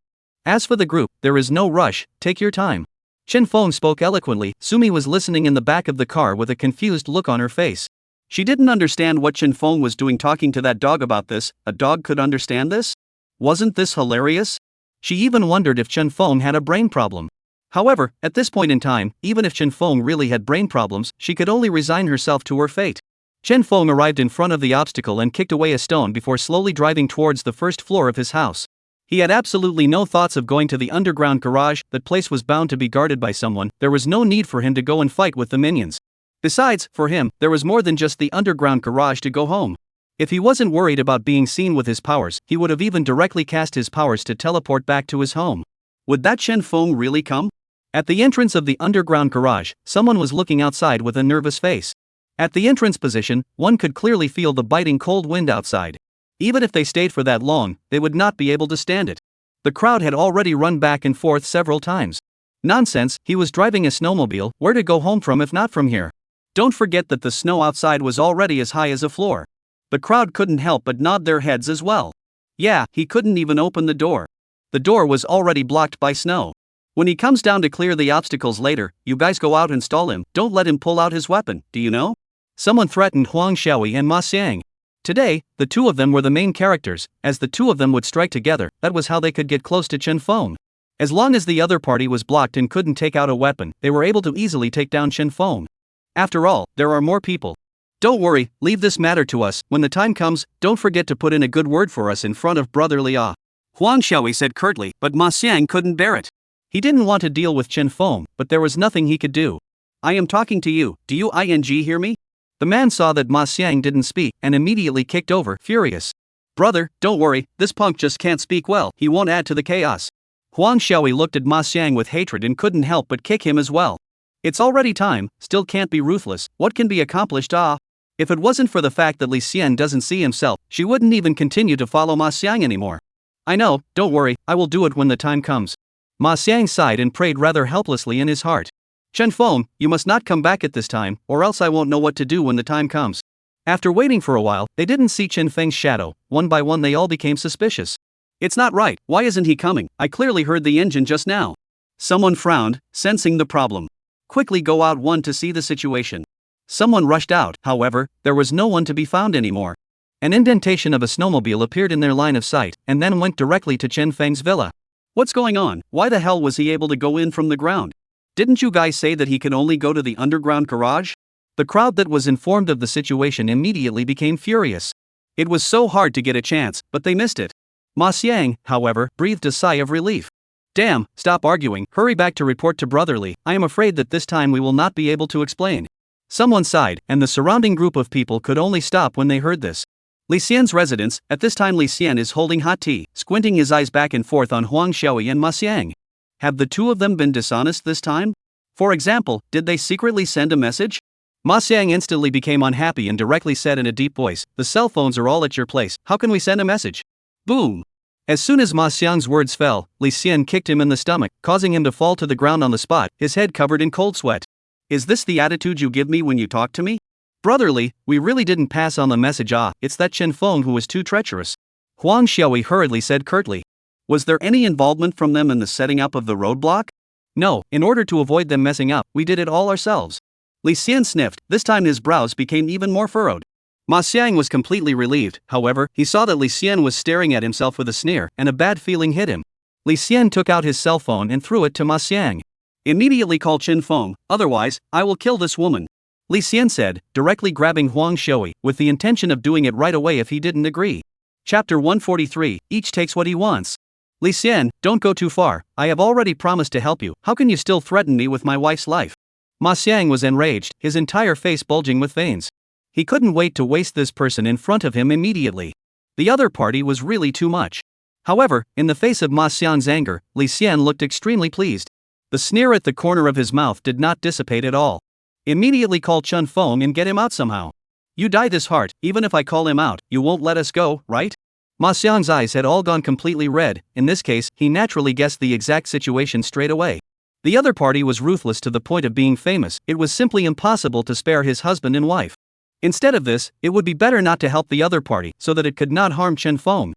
As for the group, there is no rush, take your time. Chen Feng spoke eloquently, Sumi was listening in the back of the car with a confused look on her face. She didn't understand what Chen Feng was doing talking to that dog about this, a dog could understand this? Wasn't this hilarious? She even wondered if Chen Feng had a brain problem. However, at this point in time, even if Chen Feng really had brain problems, she could only resign herself to her fate. Chen Feng arrived in front of the obstacle and kicked away a stone before slowly driving towards the first floor of his house. He had absolutely no thoughts of going to the underground garage, that place was bound to be guarded by someone, there was no need for him to go and fight with the minions. Besides, for him, there was more than just the underground garage to go home. If he wasn't worried about being seen with his powers, he would have even directly cast his powers to teleport back to his home. Would that Chen Feng really come? At the entrance of the underground garage, someone was looking outside with a nervous face. At the entrance position, one could clearly feel the biting cold wind outside. Even if they stayed for that long, they would not be able to stand it. The crowd had already run back and forth several times. Nonsense, he was driving a snowmobile, where to go home from if not from here? Don't forget that the snow outside was already as high as a floor. The crowd couldn't help but nod their heads as well. Yeah, he couldn't even open the door. The door was already blocked by snow. When he comes down to clear the obstacles later, you guys go out and stall him, don't let him pull out his weapon, do you know? Someone threatened Huang Xiaoyi and Ma Xiang. Today, the two of them were the main characters, as the two of them would strike together, that was how they could get close to Chen Feng. As long as the other party was blocked and couldn't take out a weapon, they were able to easily take down Chen Feng. After all, there are more people. Don't worry, leave this matter to us. When the time comes, don't forget to put in a good word for us in front of Brother Lia. Huang Xiaoyi said curtly, but Ma Xiang couldn't bear it. He didn't want to deal with Chen Feng, but there was nothing he could do. I am talking to you, do you hear me? The man saw that Ma Xiang didn't speak and immediately kicked over, furious. Brother, don't worry, this punk just can't speak well, he won't add to the chaos. Huang Xiaoyi looked at Ma Xiang with hatred and couldn't help but kick him as well. It's already time, still can't be ruthless, what can be accomplished If it wasn't for the fact that Li Xian doesn't see himself, she wouldn't even continue to follow Ma Xiang anymore. I know, don't worry, I will do it when the time comes. Ma Xiang sighed and prayed rather helplessly in his heart. Chen Feng, you must not come back at this time, or else I won't know what to do when the time comes. After waiting for a while, they didn't see Chen Feng's shadow. One by one they all became suspicious. It's not right, why isn't he coming? I clearly heard the engine just now. Someone frowned, sensing the problem. Quickly go out one to see the situation. Someone rushed out, however, there was no one to be found anymore. An indentation of a snowmobile appeared in their line of sight, and then went directly to Chen Feng's villa. What's going on? Why the hell was he able to go in from the ground? Didn't you guys say that he could only go to the underground garage? The crowd that was informed of the situation immediately became furious. It was so hard to get a chance, but they missed it. Ma Xiang, however, breathed a sigh of relief. Damn, stop arguing, hurry back to report to Brotherly. I am afraid that this time we will not be able to explain. Someone sighed, and the surrounding group of people could only stop when they heard this. Li Xian's residence, at this time Li Xian is holding hot tea, squinting his eyes back and forth on Huang Xiaoyi and Ma Xiang. Have the two of them been dishonest this time? For example, did they secretly send a message? Ma Xiang instantly became unhappy and directly said in a deep voice, "The cell phones are all at your place, how can we send a message?" Boom! As soon as Ma Xiang's words fell, Li Xian kicked him in the stomach, causing him to fall to the ground on the spot, his head covered in cold sweat. Is this the attitude you give me when you talk to me? Brotherly, we really didn't pass on the message. It's that Chen Feng who was too treacherous. Huang Xiaoyi hurriedly said curtly. Was there any involvement from them in the setting up of the roadblock? No, in order to avoid them messing up, we did it all ourselves. Li Xian sniffed, this time his brows became even more furrowed. Ma Xiang was completely relieved, however, he saw that Li Xian was staring at himself with a sneer, and a bad feeling hit him. Li Xian took out his cell phone and threw it to Ma Xiang. Immediately call Chen Feng, otherwise, I will kill this woman. Li Xian said, directly grabbing Huang Xiaoyi, with the intention of doing it right away if he didn't agree. Chapter 143, Each takes what he wants. Li Xian, don't go too far, I have already promised to help you, how can you still threaten me with my wife's life? Ma Xiang was enraged, his entire face bulging with veins. He couldn't wait to waste this person in front of him immediately. The other party was really too much. However, in the face of Ma Xiang's anger, Li Xian looked extremely pleased. The sneer at the corner of his mouth did not dissipate at all. Immediately call Chen Feng and get him out somehow. You die this heart, even if I call him out, you won't let us go, right? Ma Xiang's eyes had all gone completely red. In this case, he naturally guessed the exact situation straight away. The other party was ruthless to the point of being famous, it was simply impossible to spare his husband and wife. Instead of this, it would be better not to help the other party, so that it could not harm Chen Feng.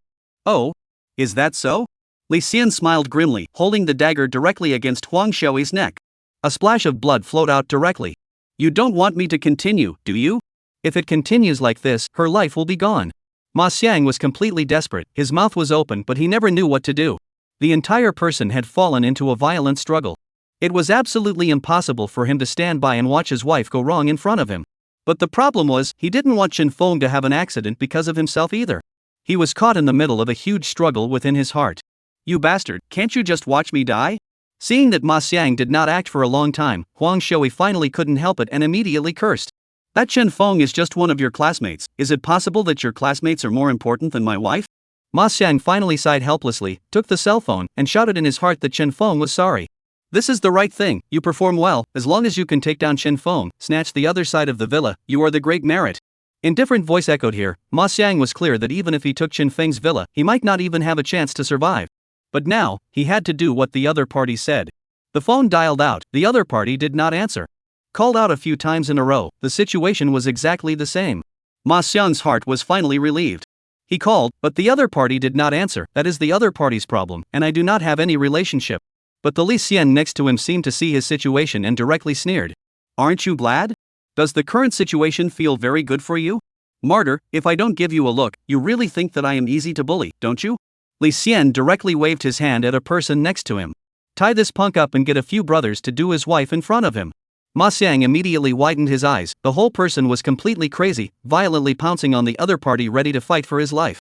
Oh? Is that so? Li Xian smiled grimly, holding the dagger directly against Huang Xiaoyi's neck. A splash of blood flowed out directly. You don't want me to continue, do you? If it continues like this, her life will be gone. Ma Xiang was completely desperate, his mouth was open but he never knew what to do. The entire person had fallen into a violent struggle. It was absolutely impossible for him to stand by and watch his wife go wrong in front of him. But the problem was, he didn't want Chen Feng to have an accident because of himself either. He was caught in the middle of a huge struggle within his heart. You bastard, can't you just watch me die? Seeing that Ma Xiang did not act for a long time, Huang Xiaoyi finally couldn't help it and immediately cursed. That Chen Feng is just one of your classmates, is it possible that your classmates are more important than my wife? Ma Xiang finally sighed helplessly, took the cell phone, and shouted in his heart that Chen Feng was sorry. This is the right thing, you perform well, as long as you can take down Chen Feng, snatch the other side of the villa, you are the great merit. Indifferent voice echoed here. Ma Xiang was clear that even if he took Chen Feng's villa, he might not even have a chance to survive. But now, he had to do what the other party said. The phone dialed out, the other party did not answer. Called out a few times in a row, the situation was exactly the same. Ma Xiang's heart was finally relieved. He called, but the other party did not answer. That is the other party's problem, and I do not have any relationship. But the Li Xian next to him seemed to see his situation and directly sneered. Aren't you glad? Does the current situation feel very good for you? Martyr, if I don't give you a look, you really think that I am easy to bully, don't you? Li Xian directly waved his hand at a person next to him. Tie this punk up and get a few brothers to do his wife in front of him. Ma Xiang immediately widened his eyes. The whole person was completely crazy, violently pouncing on the other party ready to fight for his life.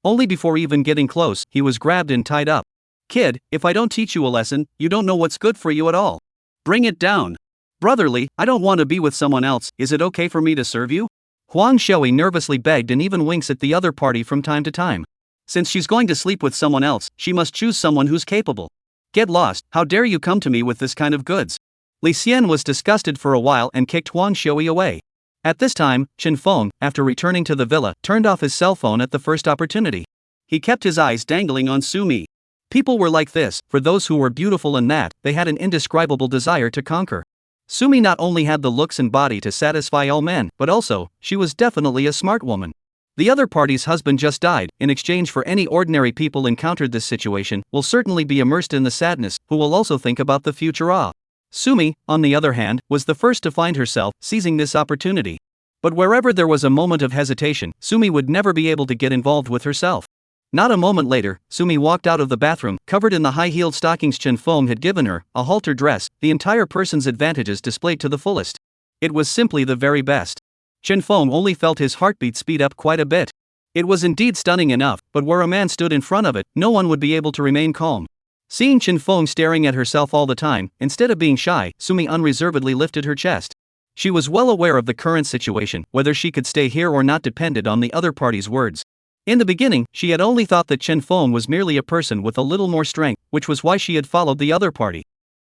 Only before even getting close, he was grabbed and tied up. Kid, if I don't teach you a lesson, you don't know what's good for you at all. Bring it down. Brotherly, I don't want to be with someone else, is it okay for me to serve you? Huang Shui nervously begged and even winks at the other party from time to time. Since she's going to sleep with someone else, she must choose someone who's capable. Get lost, how dare you come to me with this kind of goods? Li Xian was disgusted for a while and kicked Huang Shui away. At this time, Chen Feng, after returning to the villa, turned off his cell phone at the first opportunity. He kept his eyes dangling on Sumi. People were like this, for those who were beautiful and that, they had an indescribable desire to conquer. Sumi not only had the looks and body to satisfy all men, but also, she was definitely a smart woman. The other party's husband just died. In exchange for any ordinary people encountered this situation, will certainly be immersed in the sadness, who will also think about the future. Sumi, on the other hand, was the first to find herself, seizing this opportunity. But wherever there was a moment of hesitation, Sumi would never be able to get involved with herself. Not a moment later, Sumi walked out of the bathroom, covered in the high-heeled stockings Chen Feng had given her, a halter dress, the entire person's advantages displayed to the fullest. It was simply the very best. Chen Feng only felt his heartbeat speed up quite a bit. It was indeed stunning enough, but where a man stood in front of it, no one would be able to remain calm. Seeing Chen Feng staring at herself all the time, instead of being shy, Sumi unreservedly lifted her chest. She was well aware of the current situation, whether she could stay here or not depended on the other party's words. In the beginning, she had only thought that Chen Feng was merely a person with a little more strength, which was why she had followed the other party.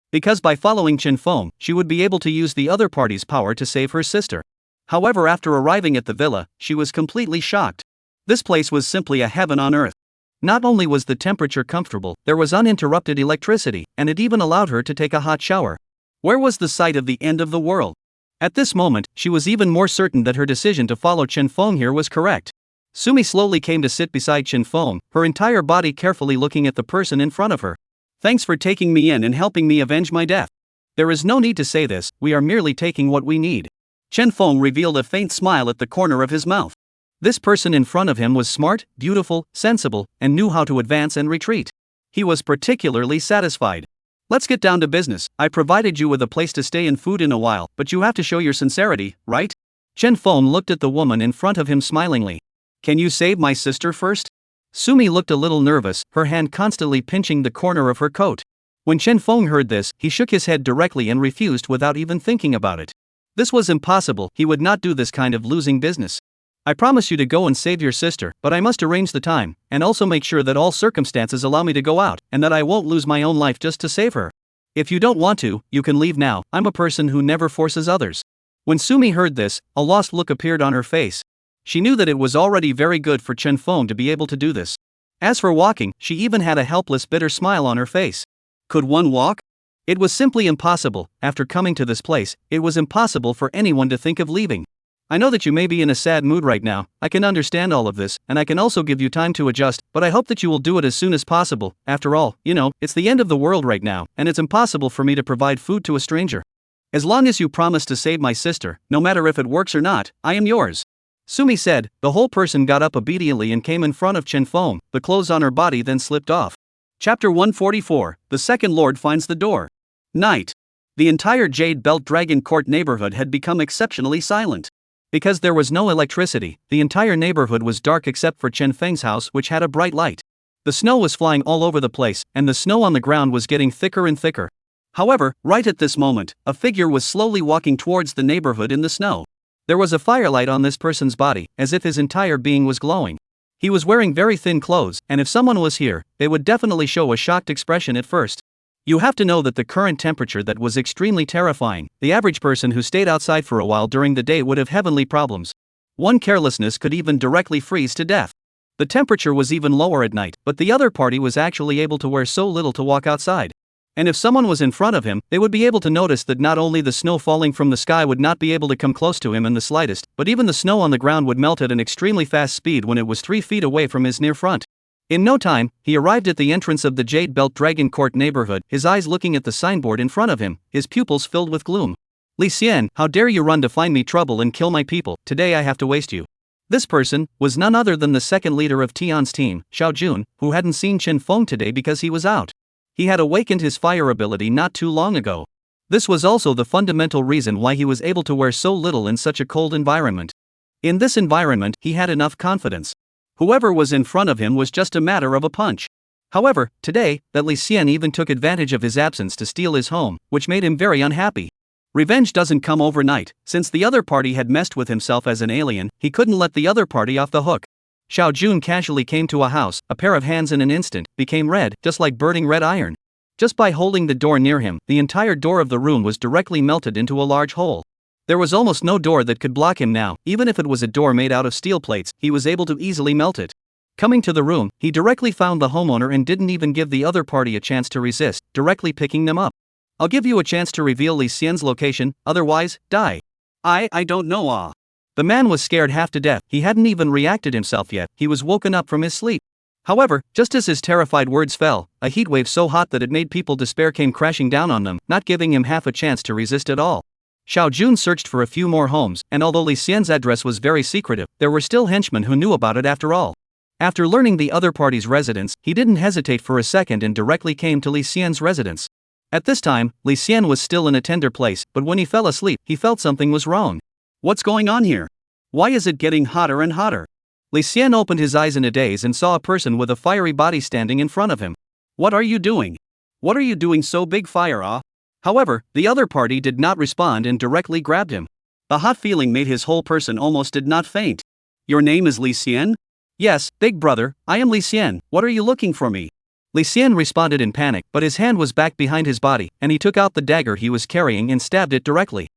Because by following Chen Feng, she would be able to use the other party's power to save her sister. However, after arriving at the villa, she was completely shocked. This place was simply a heaven on earth. Not only was the temperature comfortable, there was uninterrupted electricity, and it even allowed her to take a hot shower. Where was the sight of the end of the world? At this moment, she was even more certain that her decision to follow Chen Feng here was correct. Sumi slowly came to sit beside Chen Feng, her entire body carefully looking at the person in front of her. Thanks for taking me in and helping me avenge my death. There is no need to say this, we are merely taking what we need. Chen Feng revealed a faint smile at the corner of his mouth. This person in front of him was smart, beautiful, sensible, and knew how to advance and retreat. He was particularly satisfied. Let's get down to business. I provided you with a place to stay and food in a while, but you have to show your sincerity, right? Chen Feng looked at the woman in front of him smilingly. Can you save my sister first? Sumi looked a little nervous, her hand constantly pinching the corner of her coat. When Chen Feng heard this, he shook his head directly and refused without even thinking about it. This was impossible, he would not do this kind of losing business. I promise you to go and save your sister, but I must arrange the time, and also make sure that all circumstances allow me to go out, and that I won't lose my own life just to save her. If you don't want to, you can leave now, I'm a person who never forces others. When Sumi heard this, a lost look appeared on her face. She knew that it was already very good for Chen Feng to be able to do this. As for walking, she even had a helpless bitter smile on her face. Could one walk? It was simply impossible. After coming to this place, it was impossible for anyone to think of leaving. I know that you may be in a sad mood right now, I can understand all of this, and I can also give you time to adjust, but I hope that you will do it as soon as possible. After all, it's the end of the world right now, and it's impossible for me to provide food to a stranger. As long as you promise to save my sister, no matter if it works or not, I am yours. Sumi said. The whole person got up obediently and came in front of Chen Feng, the clothes on her body then slipped off. Chapter 144, The Second Lord Finds the Door. Night. The entire Jade Belt Dragon Court neighborhood had become exceptionally silent. Because there was no electricity, the entire neighborhood was dark except for Chen Feng's house, which had a bright light. The snow was flying all over the place, and the snow on the ground was getting thicker and thicker. However, right at this moment, a figure was slowly walking towards the neighborhood in the snow. There was a firelight on this person's body, as if his entire being was glowing. He was wearing very thin clothes, and if someone was here, they would definitely show a shocked expression at first. You have to know that the current temperature that was extremely terrifying, the average person who stayed outside for a while during the day would have heavenly problems. One carelessness could even directly freeze to death. The temperature was even lower at night, but the other party was actually able to wear so little to walk outside. And if someone was in front of him, they would be able to notice that not only the snow falling from the sky would not be able to come close to him in the slightest, but even the snow on the ground would melt at an extremely fast speed when it was 3 feet away from his near front. In no time, he arrived at the entrance of the Jade Belt Dragon Court neighborhood, his eyes looking at the signboard in front of him, his pupils filled with gloom. Li Xian, how dare you run to find me trouble and kill my people, today I have to waste you. This person was none other than the second leader of Tian's team, Xiao Jun, who hadn't seen Chen Feng today because he was out. He had awakened his fire ability not too long ago. This was also the fundamental reason why he was able to wear so little in such a cold environment. In this environment, he had enough confidence. Whoever was in front of him was just a matter of a punch. However, today, that Li Xian even took advantage of his absence to steal his home, which made him very unhappy. Revenge doesn't come overnight. Since the other party had messed with himself as an alien, he couldn't let the other party off the hook. Xiao Jun casually came to a house, a pair of hands in an instant became red, just like burning red iron. Just by holding the door near him, the entire door of the room was directly melted into a large hole. There was almost no door that could block him now. Even if it was a door made out of steel plates, he was able to easily melt it. Coming to the room, he directly found the homeowner and didn't even give the other party a chance to resist, directly picking them up. I'll give you a chance to reveal Li Xian's location, otherwise, die. I don't know. The man was scared half to death. He hadn't even reacted himself yet. He was woken up from his sleep. However, just as his terrified words fell, a heatwave so hot that it made people despair came crashing down on them, not giving him half a chance to resist at all. Xiao Jun searched for a few more homes, and although Li Xian's address was very secretive, there were still henchmen who knew about it after all. After learning the other party's residence, he didn't hesitate for a second and directly came to Li Xian's residence. At this time, Li Xian was still in a tender place, but when he fell asleep, he felt something was wrong. What's going on here? Why is it getting hotter and hotter? Li Xian opened his eyes in a daze and saw a person with a fiery body standing in front of him. What are you doing? What are you doing so big, fire? However, the other party did not respond and directly grabbed him. The hot feeling made his whole person almost did not faint. Your name is Li Xian? Yes, big brother, I am Li Xian. What are you looking for me? Li Xian responded in panic, but his hand was back behind his body, and he took out the dagger he was carrying and stabbed it directly.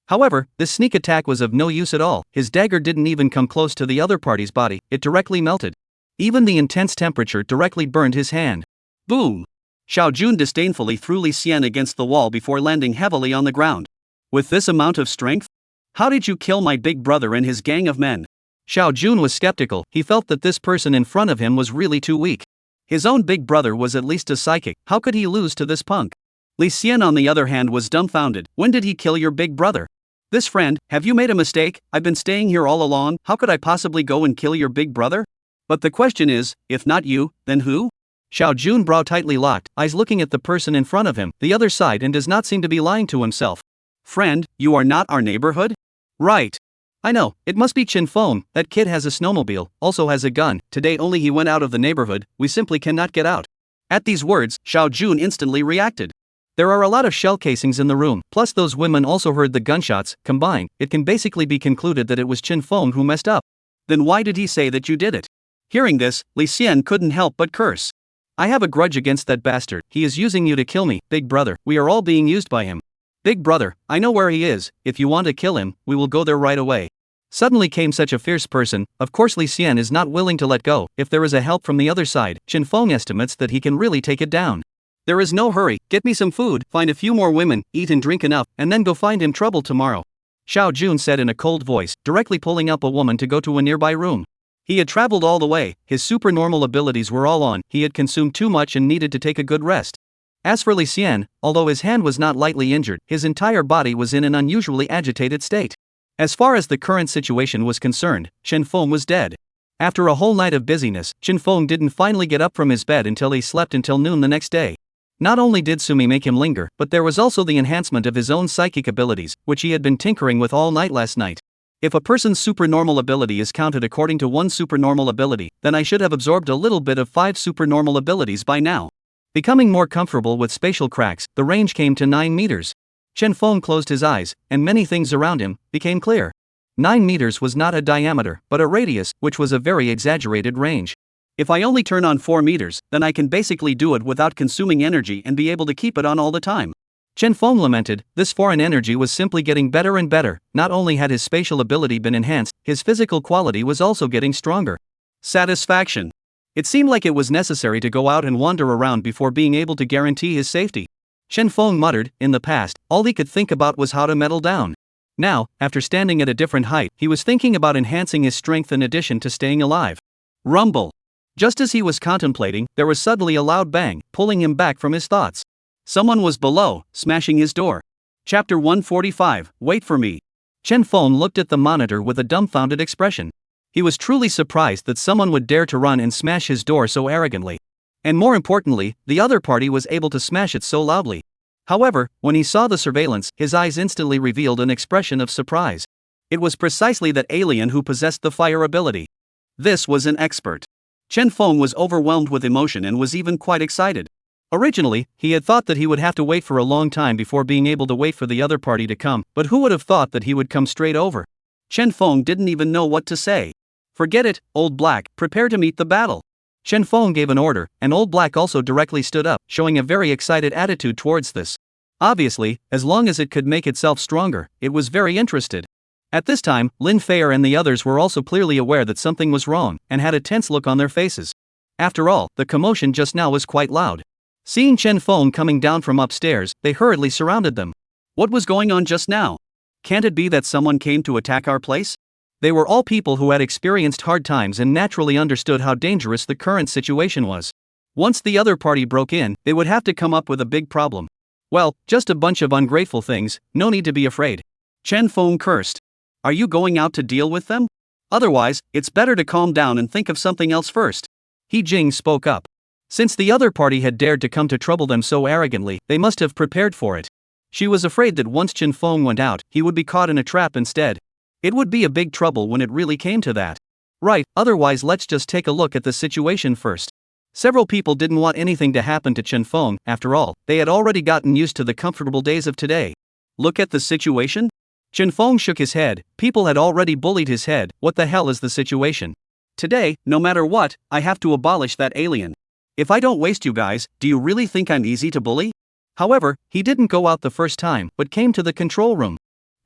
However, this sneak attack was of no use at all. His dagger didn't even come close to the other party's body, it directly melted. Even the intense temperature directly burned his hand. Boom! Xiao Jun disdainfully threw Li Xian against the wall before landing heavily on the ground. With this amount of strength? How did you kill my big brother and his gang of men? Xiao Jun was skeptical. He felt that this person in front of him was really too weak. His own big brother was at least a psychic. How could he lose to this punk? Li Xian on the other hand was dumbfounded. When did he kill your big brother? This friend, have you made a mistake? I've been staying here all along. How could I possibly go and kill your big brother? But the question is, if not you, then who? Xiao Jun brow tightly locked, eyes looking at the person in front of him, the other side, and does not seem to be lying to himself. Friend, you are not our neighborhood? Right. I know, it must be Chin Feng. That kid has a snowmobile, also has a gun. Today only he went out of the neighborhood, we simply cannot get out. At these words, Xiao Jun instantly reacted. There are a lot of shell casings in the room, plus those women also heard the gunshots. Combined, it can basically be concluded that it was Chin Feng who messed up. Then why did he say that you did it? Hearing this, Li Xian couldn't help but curse. I have a grudge against that bastard. He is using you to kill me, big brother. We are all being used by him. Big brother, I know where he is. If you want to kill him, we will go there right away. Suddenly came such a fierce person. Of course Li Xian is not willing to let go. If there is a help from the other side, Chin Feng estimates that he can really take it down. There is no hurry. Get me some food, find a few more women, eat and drink enough, and then go find him trouble tomorrow. Xiao Jun said in a cold voice, directly pulling up a woman to go to a nearby room. He had traveled all the way, his supernormal abilities were all on, he had consumed too much and needed to take a good rest. As for Li Xian, although his hand was not lightly injured, his entire body was in an unusually agitated state. As far as the current situation was concerned, Chin Feng was dead. After a whole night of busyness, Chin Feng didn't finally get up from his bed until he slept until noon the next day. Not only did Sumi make him linger, but there was also the enhancement of his own psychic abilities, which he had been tinkering with all night last night. If a person's supernormal ability is counted according to one supernormal ability, then I should have absorbed a little bit of 5 supernormal abilities by now. Becoming more comfortable with spatial cracks, the range came to 9 meters. Chen Feng closed his eyes, and many things around him became clear. 9 meters was not a diameter, but a radius, which was a very exaggerated range. If I only turn on 4 meters, then I can basically do it without consuming energy and be able to keep it on all the time. Chen Feng lamented, this foreign energy was simply getting better and better. Not only had his spatial ability been enhanced, his physical quality was also getting stronger. Satisfaction. It seemed like it was necessary to go out and wander around before being able to guarantee his safety. Chen Feng muttered, in the past, all he could think about was how to settle down. Now, after standing at a different height, he was thinking about enhancing his strength in addition to staying alive. Rumble. Just as he was contemplating, there was suddenly a loud bang, pulling him back from his thoughts. Someone was below, smashing his door. Chapter 145, Wait for me. Chen Feng looked at the monitor with a dumbfounded expression. He was truly surprised that someone would dare to run and smash his door so arrogantly. And more importantly, the other party was able to smash it so loudly. However, when he saw the surveillance, his eyes instantly revealed an expression of surprise. It was precisely that alien who possessed the fire ability. This was an expert. Chen Feng was overwhelmed with emotion and was even quite excited. Originally, he had thought that he would have to wait for a long time before being able to wait for the other party to come, but who would have thought that he would come straight over? Chen Feng didn't even know what to say. Forget it, Old Black, prepare to meet the battle. Chen Feng gave an order, and Old Black also directly stood up, showing a very excited attitude towards this. Obviously, as long as it could make itself stronger, it was very interested. At this time, Lin Feier and the others were also clearly aware that something was wrong, and had a tense look on their faces. After all, the commotion just now was quite loud. Seeing Chen Feng coming down from upstairs, they hurriedly surrounded them. What was going on just now? Can't it be that someone came to attack our place? They were all people who had experienced hard times and naturally understood how dangerous the current situation was. Once the other party broke in, they would have to come up with a big problem. Well, just a bunch of ungrateful things, no need to be afraid. Chen Feng cursed. Are you going out to deal with them? Otherwise, it's better to calm down and think of something else first. He Jing spoke up. Since the other party had dared to come to trouble them so arrogantly, they must have prepared for it. She was afraid that once Chen Feng went out, he would be caught in a trap instead. It would be a big trouble when it really came to that. Right, otherwise let's just take a look at the situation first. Several people didn't want anything to happen to Chen Feng, after all, they had already gotten used to the comfortable days of today. Look at the situation? Chen Feng shook his head, people had already bullied his head, what the hell is the situation? Today, no matter what, I have to abolish that alien. If I don't waste you guys, do you really think I'm easy to bully? However, he didn't go out the first time, but came to the control room.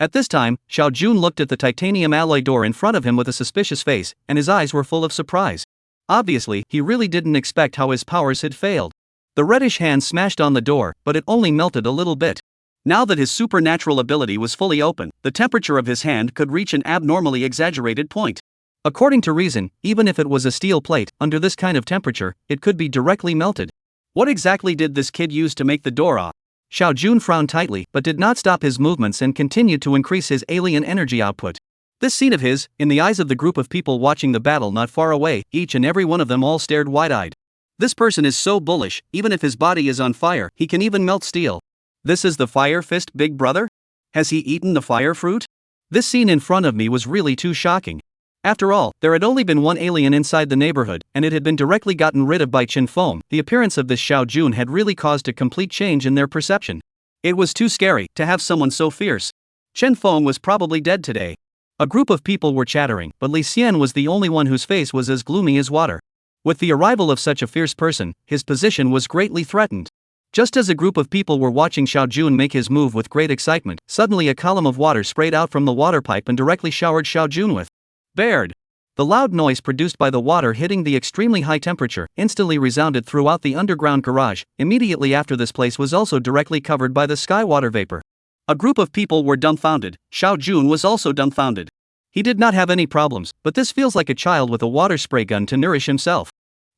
At this time, Xiao Jun looked at the titanium alloy door in front of him with a suspicious face, and his eyes were full of surprise. Obviously, he really didn't expect how his powers had failed. The reddish hand smashed on the door, but it only melted a little bit. Now that his supernatural ability was fully open, the temperature of his hand could reach an abnormally exaggerated point. According to reason, even if it was a steel plate, under this kind of temperature, it could be directly melted. What exactly did this kid use to make the door off? Xiao Jun frowned tightly, but did not stop his movements and continued to increase his alien energy output. This scene of his, in the eyes of the group of people watching the battle not far away, each and every one of them all stared wide-eyed. This person is so bullish, even if his body is on fire, he can even melt steel. This is the Fire Fist Big Brother? Has he eaten the fire fruit? This scene in front of me was really too shocking. After all, there had only been one alien inside the neighborhood, and it had been directly gotten rid of by Chen Feng. The appearance of this Xiao Jun had really caused a complete change in their perception. It was too scary to have someone so fierce. Chen Feng was probably dead today. A group of people were chattering, but Li Xian was the only one whose face was as gloomy as water. With the arrival of such a fierce person, his position was greatly threatened. Just as a group of people were watching Xiao Jun make his move with great excitement, suddenly a column of water sprayed out from the water pipe and directly showered Xiao Jun with. Baird! The loud noise produced by the water hitting the extremely high temperature instantly resounded throughout the underground garage. Immediately after, this place was also directly covered by the sky water vapor. A group of people were dumbfounded. Xiao Jun was also dumbfounded. He did not have any problems, but this feels like a child with a water spray gun to nourish himself.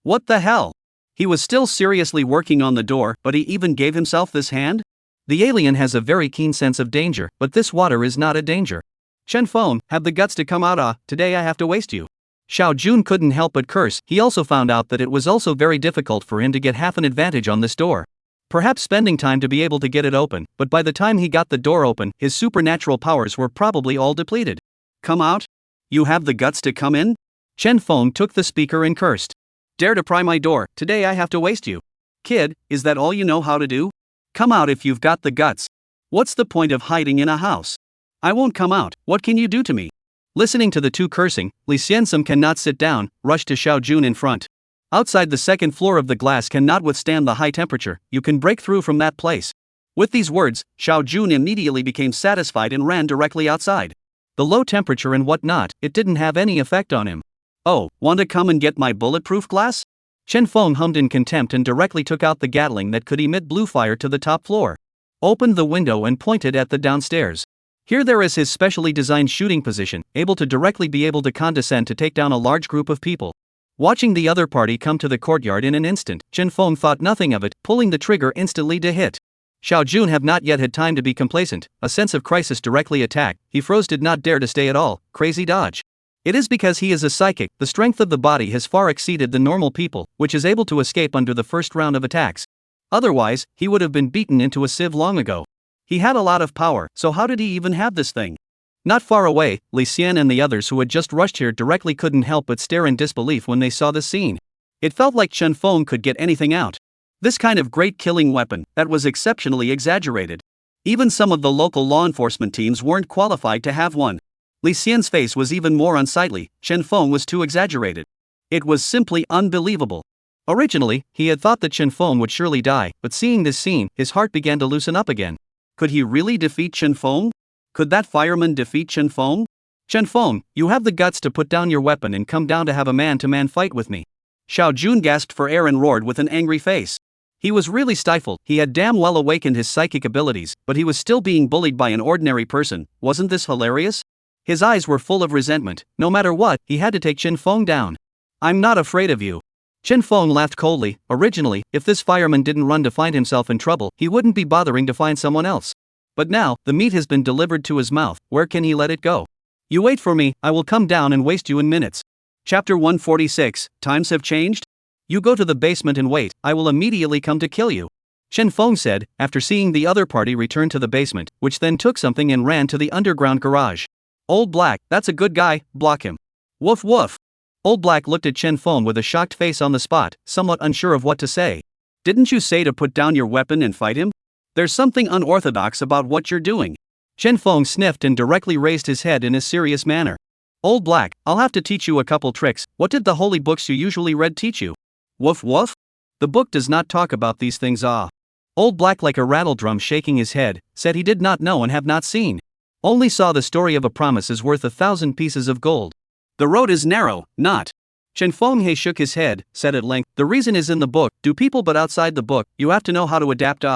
What the hell? He was still seriously working on the door, but he even gave himself this hand? The alien has a very keen sense of danger, but this water is not a danger. Chen Feng, have the guts to come out. Today I have to waste you. Xiao Jun couldn't help but curse. He also found out that it was also very difficult for him to get half an advantage on this door. Perhaps spending time to be able to get it open, but by the time he got the door open, his supernatural powers were probably all depleted. Come out? You have the guts to come in? Chen Feng took the speaker and cursed. Dare to pry my door, today I have to waste you. Kid, is that all you know how to do? Come out if you've got the guts. What's the point of hiding in a house? I won't come out, what can you do to me? Listening to the two cursing, Li Xiansum cannot sit down, rushed to Xiao Jun in front. Outside, the second floor of the glass cannot withstand the high temperature, you can break through from that place. With these words, Xiao Jun immediately became satisfied and ran directly outside. The low temperature and whatnot, it didn't have any effect on him. Oh, want to come and get my bulletproof glass? Chen Feng hummed in contempt and directly took out the Gatling that could emit blue fire to the top floor. Opened the window and pointed at the downstairs. Here there is his specially designed shooting position, able to condescend to take down a large group of people. Watching the other party come to the courtyard in an instant, Chen Feng thought nothing of it, pulling the trigger instantly to hit. Xiao Jun have not yet had time to be complacent, a sense of crisis directly attacked, he froze, did not dare to stay at all, crazy dodge. It is because he is a psychic, the strength of the body has far exceeded the normal people, which is able to escape under the first round of attacks. Otherwise, he would have been beaten into a sieve long ago. He had a lot of power, so how did he even have this thing? Not far away, Li Xian and the others who had just rushed here directly couldn't help but stare in disbelief when they saw the scene. It felt like Chen Feng could get anything out. This kind of great killing weapon, that was exceptionally exaggerated. Even some of the local law enforcement teams weren't qualified to have one. Li Xian's face was even more unsightly. Chen Feng was too exaggerated. It was simply unbelievable. Originally, he had thought that Chen Feng would surely die, but seeing this scene, his heart began to loosen up again. Could he really defeat Chen Feng? Could that fireman defeat Chen Feng? Chen Feng, you have the guts to put down your weapon and come down to have a man-to-man fight with me. Xiao Jun gasped for air and roared with an angry face. He was really stifled. He had damn well awakened his psychic abilities, but he was still being bullied by an ordinary person. Wasn't this hilarious? His eyes were full of resentment. No matter what, he had to take Chen Feng down. I'm not afraid of you. Chen Feng laughed coldly. Originally, if this fireman didn't run to find himself in trouble, he wouldn't be bothering to find someone else. But now, the meat has been delivered to his mouth. Where can he let it go? You wait for me, I will come down and waste you in minutes. Chapter 146, Times have changed? You go to the basement and wait, I will immediately come to kill you. Chen Feng said, after seeing the other party return to the basement, which then took something and ran to the underground garage. Old Black, that's a good guy, block him. Woof woof. Old Black looked at Chen Feng with a shocked face on the spot, somewhat unsure of what to say. Didn't you say to put down your weapon and fight him? There's something unorthodox about what you're doing. Chen Feng sniffed and directly raised his head in a serious manner. Old Black, I'll have to teach you a couple tricks. What did the holy books you usually read teach you? Woof woof? The book does not talk about these things. Old Black, like a rattledrum shaking his head, said he did not know and have not seen. Only saw the story of a promise is worth 1,000 pieces of gold. The road is narrow, not. Chen Fenghe shook his head, said at length, the reason is in the book, do people, but outside the book, you have to know how to adapt.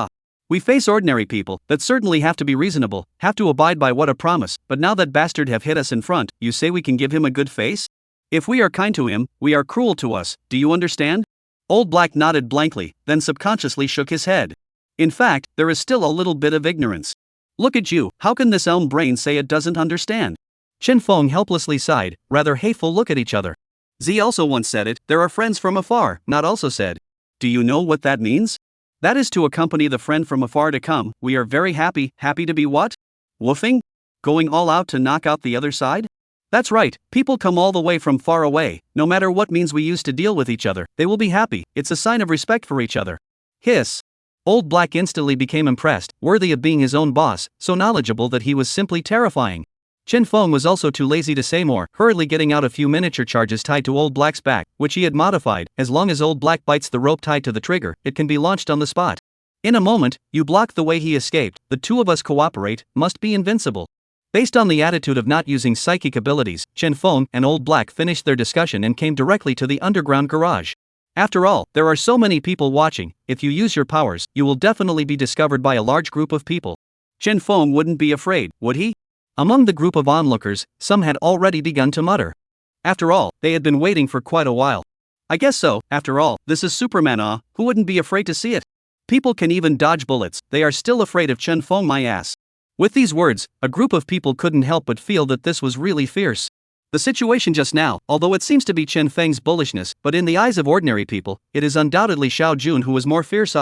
We face ordinary people, that certainly have to be reasonable, have to abide by what a promise, but now that bastard have hit us in front, you say we can give him a good face? If we are kind to him, we are cruel to us, do you understand? Old Black nodded blankly, then subconsciously shook his head. In fact, there is still a little bit of ignorance. Look at you, how can this elm brain say it doesn't understand? Chen Feng helplessly sighed, rather hateful look at each other. Z also once said it, there are friends from afar, not also said. Do you know what that means? That is to accompany the friend from afar to come, we are very happy to be what? Woofing? Going all out to knock out the other side? That's right, people come all the way from far away, no matter what means we use to deal with each other, they will be happy, it's a sign of respect for each other. Hiss. Old Black instantly became impressed, worthy of being his own boss, so knowledgeable that he was simply terrifying. Chen Feng was also too lazy to say more, hurriedly getting out a few miniature charges tied to Old Black's back, which he had modified. As long as Old Black bites the rope tied to the trigger, it can be launched on the spot. In a moment, you block the way he escaped, the two of us cooperate, must be invincible. Based on the attitude of not using psychic abilities, Chen Feng and Old Black finished their discussion and came directly to the underground garage. After all, there are so many people watching, if you use your powers, you will definitely be discovered by a large group of people. Chen Feng wouldn't be afraid, would he? Among the group of onlookers, some had already begun to mutter. After all, they had been waiting for quite a while. I guess so, after all, this is Superman, who wouldn't be afraid to see it? People can even dodge bullets, they are still afraid of Chen Feng, my ass. With these words, a group of people couldn't help but feel that this was really fierce. The situation just now, although it seems to be Chen Feng's bullishness, but in the eyes of ordinary people, it is undoubtedly Xiao Jun who was more fierce.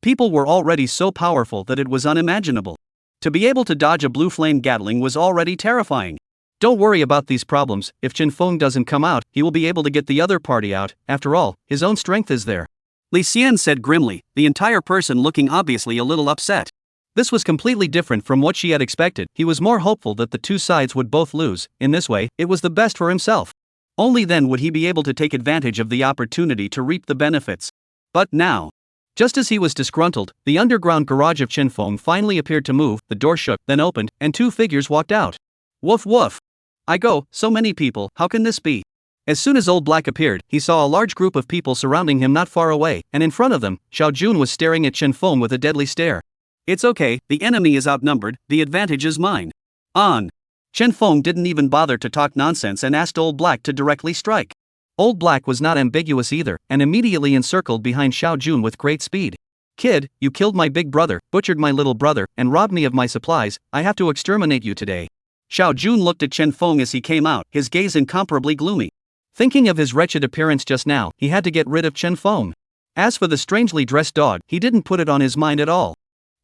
People were already so powerful that it was unimaginable. To be able to dodge a blue flame Gatling was already terrifying. Don't worry about these problems, if Chen Feng doesn't come out, he will be able to get the other party out, after all, his own strength is there. Li Xian said grimly, the entire person looking obviously a little upset. This was completely different from what she had expected. He was more hopeful that the two sides would both lose. In this way, it was the best for himself. Only then would he be able to take advantage of the opportunity to reap the benefits. But now, just as he was disgruntled, the underground garage of Chen Feng finally appeared to move, the door shook, then opened, and two figures walked out. Woof woof. I go, so many people, how can this be? As soon as Old Black appeared, he saw a large group of people surrounding him not far away, and in front of them, Xiao Jun was staring at Chen Feng with a deadly stare. It's okay, the enemy is outnumbered, the advantage is mine. On. Chen Feng didn't even bother to talk nonsense and asked Old Black to directly strike. Old Black was not ambiguous either, and immediately encircled behind Xiao Jun with great speed. Kid, you killed my big brother, butchered my little brother, and robbed me of my supplies, I have to exterminate you today. Xiao Jun looked at Chen Feng as he came out, his gaze incomparably gloomy. Thinking of his wretched appearance just now, he had to get rid of Chen Feng. As for the strangely dressed dog, he didn't put it on his mind at all.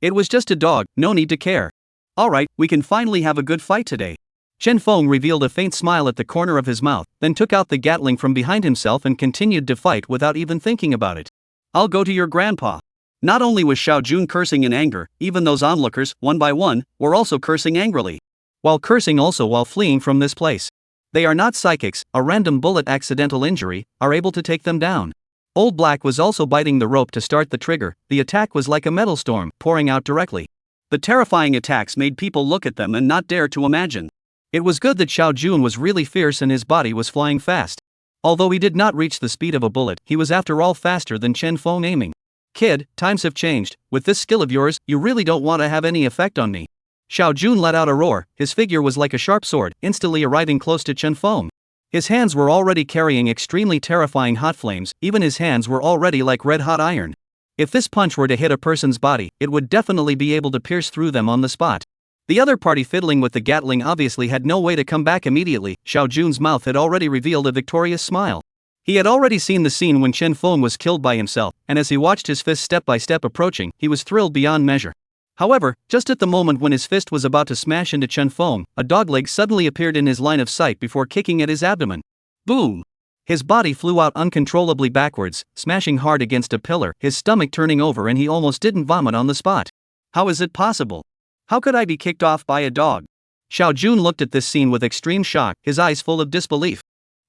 It was just a dog, no need to care. Alright, we can finally have a good fight today. Chen Feng revealed a faint smile at the corner of his mouth, then took out the Gatling from behind himself and continued to fight without even thinking about it. I'll go to your grandpa. Not only was Xiao Jun cursing in anger, even those onlookers, one by one, were also cursing angrily. While cursing also while fleeing from this place. They are not psychics, a random bullet accidental injury, are able to take them down. Old Black was also biting the rope to start the trigger, the attack was like a metal storm, pouring out directly. The terrifying attacks made people look at them and not dare to imagine. It was good that Xiao Jun was really fierce and his body was flying fast. Although he did not reach the speed of a bullet, he was after all faster than Chen Feng aiming. Kid, times have changed, with this skill of yours, you really don't want to have any effect on me. Xiao Jun let out a roar, his figure was like a sharp sword, instantly arriving close to Chen Feng. His hands were already carrying extremely terrifying hot flames, even his hands were already like red-hot iron. If this punch were to hit a person's body, it would definitely be able to pierce through them on the spot. The other party fiddling with the Gatling obviously had no way to come back immediately. Xiao Jun's mouth had already revealed a victorious smile. He had already seen the scene when Chen Feng was killed by himself, and as he watched his fist step by step approaching, he was thrilled beyond measure. However, just at the moment when his fist was about to smash into Chen Feng, a dogleg suddenly appeared in his line of sight before kicking at his abdomen. Boom! His body flew out uncontrollably backwards, smashing hard against a pillar, his stomach turning over and he almost didn't vomit on the spot. How is it possible? How could I be kicked off by a dog? Xiao Jun looked at this scene with extreme shock, his eyes full of disbelief.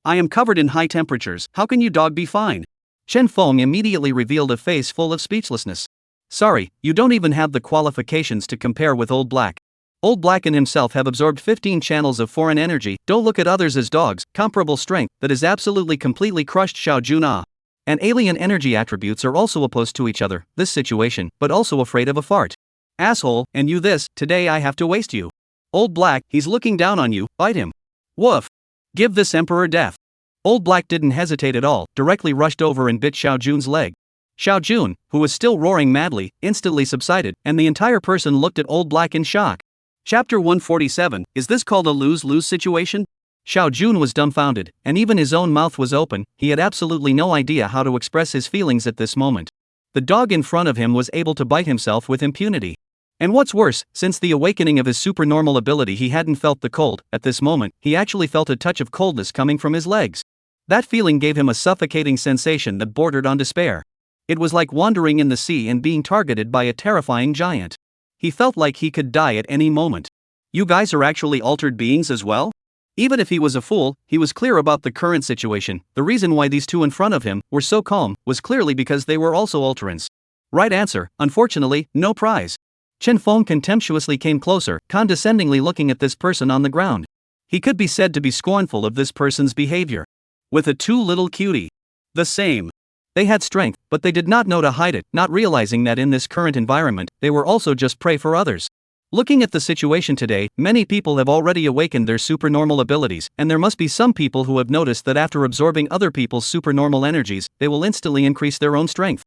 I am covered in high temperatures, how can you dog be fine? Chen Feng immediately revealed a face full of speechlessness. Sorry, you don't even have the qualifications to compare with Old Black. Old Black and himself have absorbed 15 channels of foreign energy, don't look at others as dogs, comparable strength, that is absolutely completely crushed Xiao Jun. And alien energy attributes are also opposed to each other, this situation, but also afraid of a fart. Asshole, and you this, today I have to waste you. Old Black, he's looking down on you, bite him. Woof. Give this emperor death. Old Black didn't hesitate at all, directly rushed over and bit Xiao Jun's leg. Xiao Jun, who was still roaring madly, instantly subsided, and the entire person looked at Old Black in shock. Chapter 147, is this called a lose-lose situation? Xiao Jun was dumbfounded, and even his own mouth was open, he had absolutely no idea how to express his feelings at this moment. The dog in front of him was able to bite himself with impunity. And what's worse, since the awakening of his supernormal ability he hadn't felt the cold, at this moment, he actually felt a touch of coldness coming from his legs. That feeling gave him a suffocating sensation that bordered on despair. It was like wandering in the sea and being targeted by a terrifying giant. He felt like he could die at any moment. You guys are actually altered beings as well? Even if he was a fool, he was clear about the current situation. The reason why these two in front of him were so calm was clearly because they were also Alterans. Right answer, unfortunately, no prize. Chen Feng contemptuously came closer, condescendingly looking at this person on the ground. He could be said to be scornful of this person's behavior. With a too little cutie. The same. They had strength, but they did not know to hide it, not realizing that in this current environment, they were also just prey for others. Looking at the situation today, many people have already awakened their supernormal abilities, and there must be some people who have noticed that after absorbing other people's supernormal energies, they will instantly increase their own strength.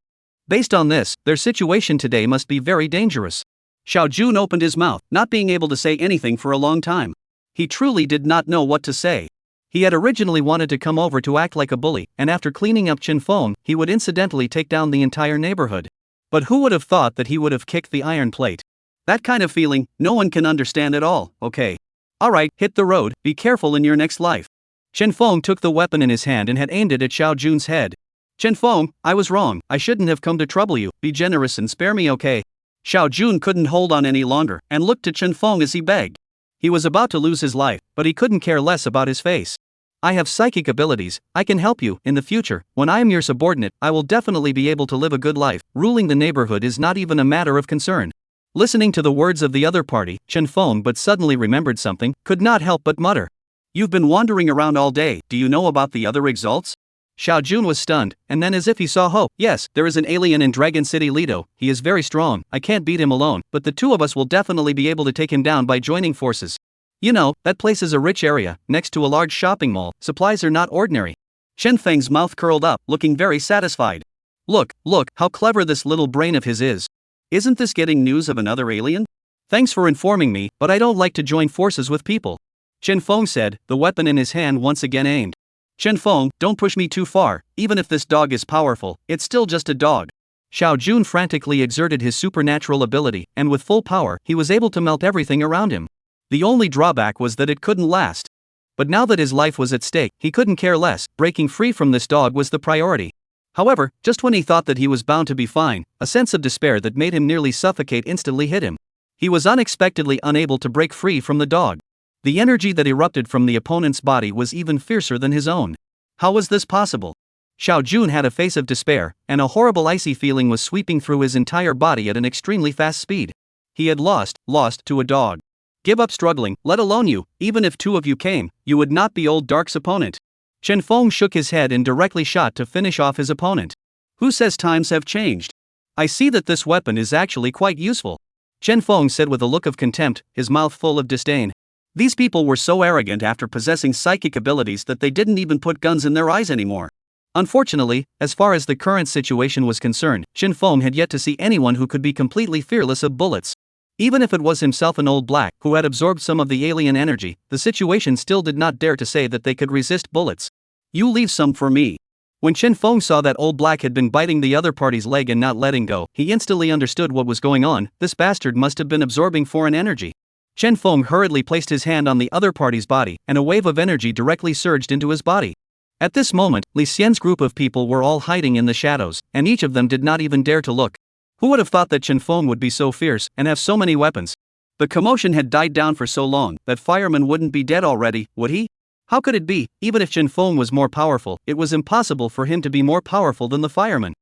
Based on this, their situation today must be very dangerous. Xiao Jun opened his mouth, not being able to say anything for a long time. He truly did not know what to say. He had originally wanted to come over to act like a bully, and after cleaning up Chen Feng, he would incidentally take down the entire neighborhood. But who would have thought that he would have kicked the iron plate? That kind of feeling, no one can understand at all, okay? Alright, hit the road, be careful in your next life. Chen Feng took the weapon in his hand and had aimed it at Xiao Jun's head. Chen Feng, I was wrong, I shouldn't have come to trouble you, be generous and spare me, okay? Xiao Jun couldn't hold on any longer, and looked to Chen Feng as he begged. He was about to lose his life, but he couldn't care less about his face. I have psychic abilities, I can help you, in the future, when I am your subordinate, I will definitely be able to live a good life, ruling the neighborhood is not even a matter of concern. Listening to the words of the other party, Chen Feng but suddenly remembered something, could not help but mutter. You've been wandering around all day, do you know about the other exalts? Xiao Jun was stunned, and then as if he saw hope, yes, there is an alien in Dragon City Lido, he is very strong, I can't beat him alone, but the two of us will definitely be able to take him down by joining forces. You know, that place is a rich area, next to a large shopping mall, supplies are not ordinary. Chen Feng's mouth curled up, looking very satisfied. Look, how clever this little brain of his is. Isn't this getting news of another alien? Thanks for informing me, but I don't like to join forces with people. Chen Feng said, the weapon in his hand once again aimed. Chen Feng, don't push me too far, even if this dog is powerful, it's still just a dog. Xiao Jun frantically exerted his supernatural ability, and with full power, he was able to melt everything around him. The only drawback was that it couldn't last. But now that his life was at stake, he couldn't care less. Breaking free from this dog was the priority. However, just when he thought that he was bound to be fine, a sense of despair that made him nearly suffocate instantly hit him. He was unexpectedly unable to break free from the dog. The energy that erupted from the opponent's body was even fiercer than his own. How was this possible? Xiao Jun had a face of despair, and a horrible icy feeling was sweeping through his entire body at an extremely fast speed. He had lost to a dog. Give up struggling, let alone you. Even if two of you came, you would not be Old Dark's opponent. Chen Feng shook his head and directly shot to finish off his opponent. Who says times have changed? I see that this weapon is actually quite useful, Chen Feng said with a look of contempt, his mouth full of disdain. These people were so arrogant after possessing psychic abilities that they didn't even put guns in their eyes anymore. Unfortunately, as far as the current situation was concerned, Chen Feng had yet to see anyone who could be completely fearless of bullets. Even if it was himself an Old Black who had absorbed some of the alien energy, the situation still did not dare to say that they could resist bullets. You leave some for me. When Chen Feng saw that Old Black had been biting the other party's leg and not letting go, he instantly understood what was going on. This bastard must have been absorbing foreign energy. Chen Feng hurriedly placed his hand on the other party's body, and a wave of energy directly surged into his body. At this moment, Li Xian's group of people were all hiding in the shadows, and each of them did not even dare to look. Who would have thought that Chen Feng would be so fierce and have so many weapons? The commotion had died down for so long that fireman wouldn't be dead already, would he? How could it be? Even if Chen Feng was more powerful, it was impossible for him to be more powerful than the fireman.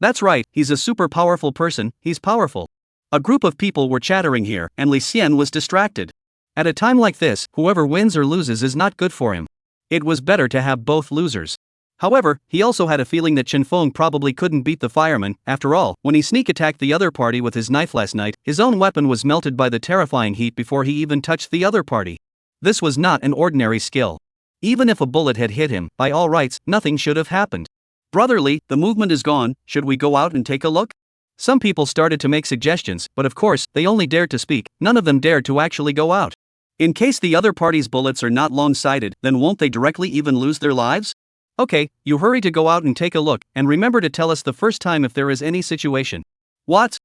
That's right, he's a super powerful person, he's powerful. A group of people were chattering here, and Li Xian was distracted. At a time like this, whoever wins or loses is not good for him. It was better to have both losers. However, he also had a feeling that Chen Feng probably couldn't beat the fireman. After all, when he sneak attacked the other party with his knife last night, his own weapon was melted by the terrifying heat before he even touched the other party. This was not an ordinary skill. Even if a bullet had hit him, by all rights, nothing should have happened. Brotherly, the movement is gone, should we go out and take a look? Some people started to make suggestions, but of course, they only dared to speak, none of them dared to actually go out. In case the other party's bullets are not long-sighted, then won't they directly even lose their lives? Okay, you hurry to go out and take a look, and remember to tell us the first time if there is any situation. What?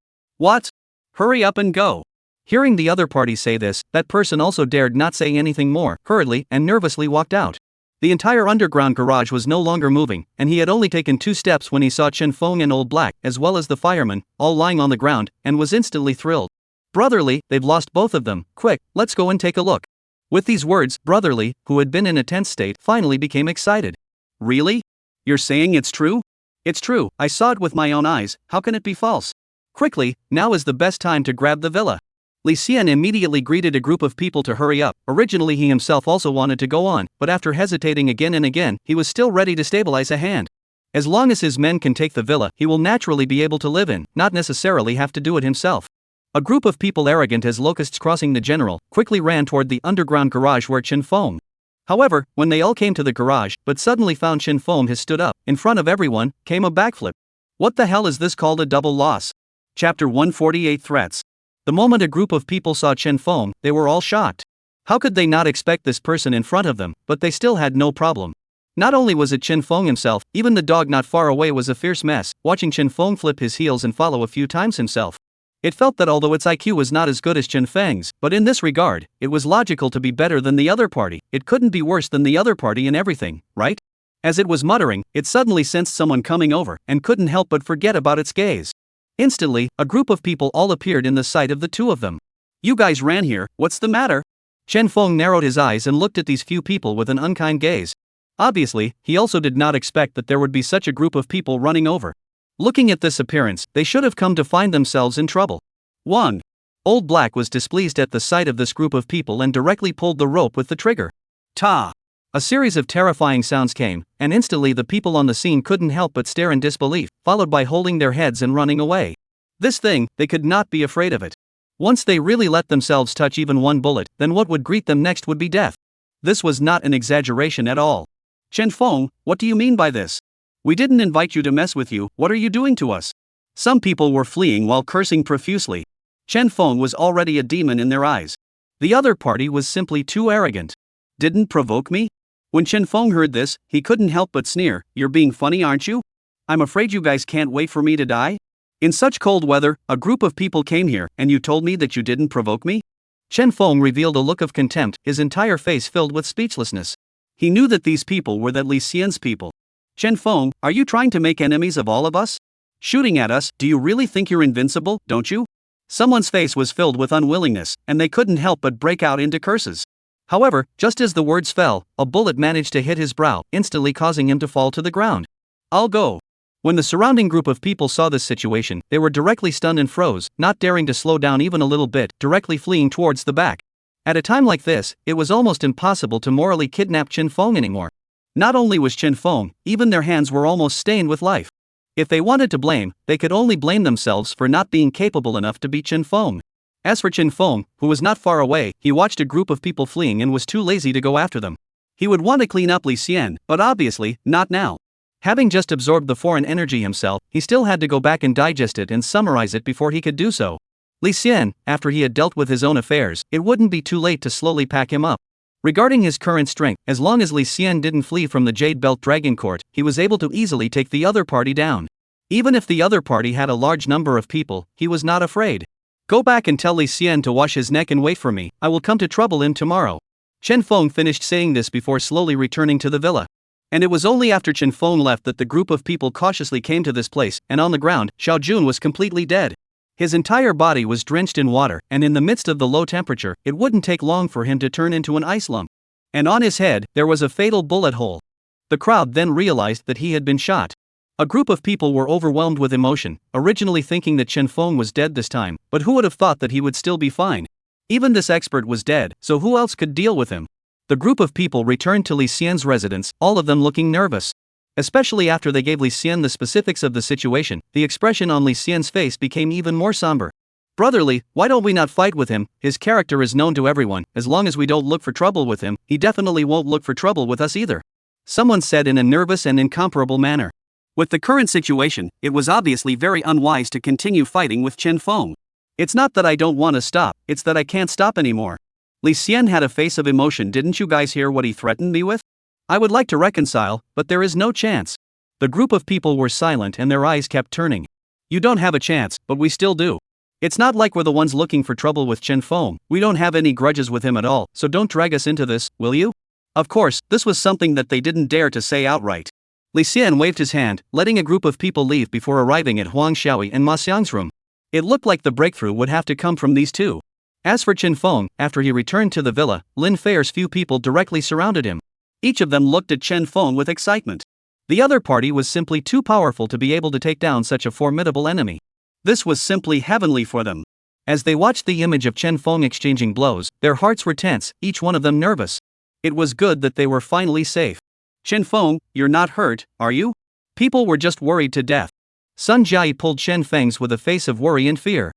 Hurry up and go. Hearing the other party say this, that person also dared not say anything more, hurriedly and nervously walked out. The entire underground garage was no longer moving, and he had only taken 2 steps when he saw Chen Feng and Old Black, as well as the fireman, all lying on the ground, and was instantly thrilled. Brotherly, they've lost both of them, quick, let's go and take a look. With these words, Brotherly, who had been in a tense state, finally became excited. Really? You're saying it's true? It's true, I saw it with my own eyes, how can it be false? Quickly, now is the best time to grab the villa. Li Xian immediately greeted a group of people to hurry up. Originally he himself also wanted to go on, but after hesitating again and again, he was still ready to stabilize a hand. As long as his men can take the villa, he will naturally be able to live in, not necessarily have to do it himself. A group of people arrogant as locusts crossing the general, quickly ran toward the underground garage where Chen Feng. However, when they all came to the garage, but suddenly found Chen Feng has stood up, in front of everyone, came a backflip. What the hell is this called a double loss? Chapter 148 Threats. The moment a group of people saw Chen Feng, they were all shocked. How could they not expect this person in front of them, but they still had no problem. Not only was it Chen Feng himself, even the dog not far away was a fierce mess, watching Chen Feng flip his heels and follow a few times himself. It felt that although its IQ was not as good as Chen Feng's, but in this regard, it was logical to be better than the other party. It couldn't be worse than the other party in everything, right? As it was muttering, it suddenly sensed someone coming over, and couldn't help but forget about its gaze. Instantly, a group of people all appeared in the sight of the two of them. You guys ran here, what's the matter? Chen Feng narrowed his eyes and looked at these few people with an unkind gaze. Obviously, he also did not expect that there would be such a group of people running over. Looking at this appearance, they should have come to find themselves in trouble. 1. Old Black was displeased at the sight of this group of people and directly pulled the rope with the trigger. Ta! A series of terrifying sounds came, and instantly the people on the scene couldn't help but stare in disbelief, followed by holding their heads and running away. This thing, they could not be afraid of it. Once they really let themselves touch even one bullet, then what would greet them next would be death. This was not an exaggeration at all. Chen Feng, what do you mean by this? We didn't invite you to mess with you, what are you doing to us? Some people were fleeing while cursing profusely. Chen Feng was already a demon in their eyes. The other party was simply too arrogant. Didn't provoke me? When Chen Feng heard this, he couldn't help but sneer, "You're being funny, aren't you? I'm afraid you guys can't wait for me to die? In such cold weather, a group of people came here, and you told me that you didn't provoke me?" Chen Feng revealed a look of contempt, his entire face filled with speechlessness. He knew that these people were that Li Xian's people. "Chen Feng, are you trying to make enemies of all of us? Shooting at us, do you really think you're invincible, don't you?" Someone's face was filled with unwillingness, and they couldn't help but break out into curses. However, just as the words fell, a bullet managed to hit his brow, instantly causing him to fall to the ground. "I'll go." When the surrounding group of people saw this situation, they were directly stunned and froze, not daring to slow down even a little bit, directly fleeing towards the back. At a time like this, it was almost impossible to morally kidnap Chen Feng anymore. Not only was Chen Feng, even their hands were almost stained with life. If they wanted to blame, they could only blame themselves for not being capable enough to beat Chen Feng. As for Chen Feng, who was not far away, he watched a group of people fleeing and was too lazy to go after them. He would want to clean up Li Xian, but obviously, not now. Having just absorbed the foreign energy himself, he still had to go back and digest it and summarize it before he could do so. Li Xian, after he had dealt with his own affairs, it wouldn't be too late to slowly pack him up. Regarding his current strength, as long as Li Xian didn't flee from the Jade Belt Dragon Court, he was able to easily take the other party down. Even if the other party had a large number of people, he was not afraid. "Go back and tell Li Xian to wash his neck and wait for me, I will come to trouble him tomorrow." Chen Feng finished saying this before slowly returning to the villa. And it was only after Chen Feng left that the group of people cautiously came to this place, and on the ground, Xiao Jun was completely dead. His entire body was drenched in water, and in the midst of the low temperature, it wouldn't take long for him to turn into an ice lump. And on his head, there was a fatal bullet hole. The crowd then realized that he had been shot. A group of people were overwhelmed with emotion, originally thinking that Chen Feng was dead this time, but who would have thought that he would still be fine? Even this expert was dead, so who else could deal with him? The group of people returned to Li Xian's residence, all of them looking nervous. Especially after they gave Li Xian the specifics of the situation, the expression on Li Xian's face became even more somber. "Brotherly, why don't we not fight with him? His character is known to everyone, as long as we don't look for trouble with him, he definitely won't look for trouble with us either," someone said in a nervous and incomparable manner. With the current situation, it was obviously very unwise to continue fighting with Chen Feng. "It's not that I don't want to stop, it's that I can't stop anymore." Li Xian had a face of emotion. "Didn't you guys hear what he threatened me with? I would like to reconcile, but there is no chance." The group of people were silent and their eyes kept turning. "You don't have a chance, but we still do. It's not like we're the ones looking for trouble with Chen Feng, we don't have any grudges with him at all, so don't drag us into this, will you?" Of course, this was something that they didn't dare to say outright. Li Xian waved his hand, letting a group of people leave before arriving at Huang Xiaoyi and Ma Xiang's room. It looked like the breakthrough would have to come from these two. As for Chen Feng, after he returned to the villa, Lin Feier's few people directly surrounded him. Each of them looked at Chen Feng with excitement. The other party was simply too powerful to be able to take down such a formidable enemy. This was simply heavenly for them. As they watched the image of Chen Feng exchanging blows, their hearts were tense, each one of them nervous. It was good that they were finally safe. "Chen Feng, you're not hurt, are you?" People were just worried to death. Sun Jiayi pulled Chen Feng's with a face of worry and fear.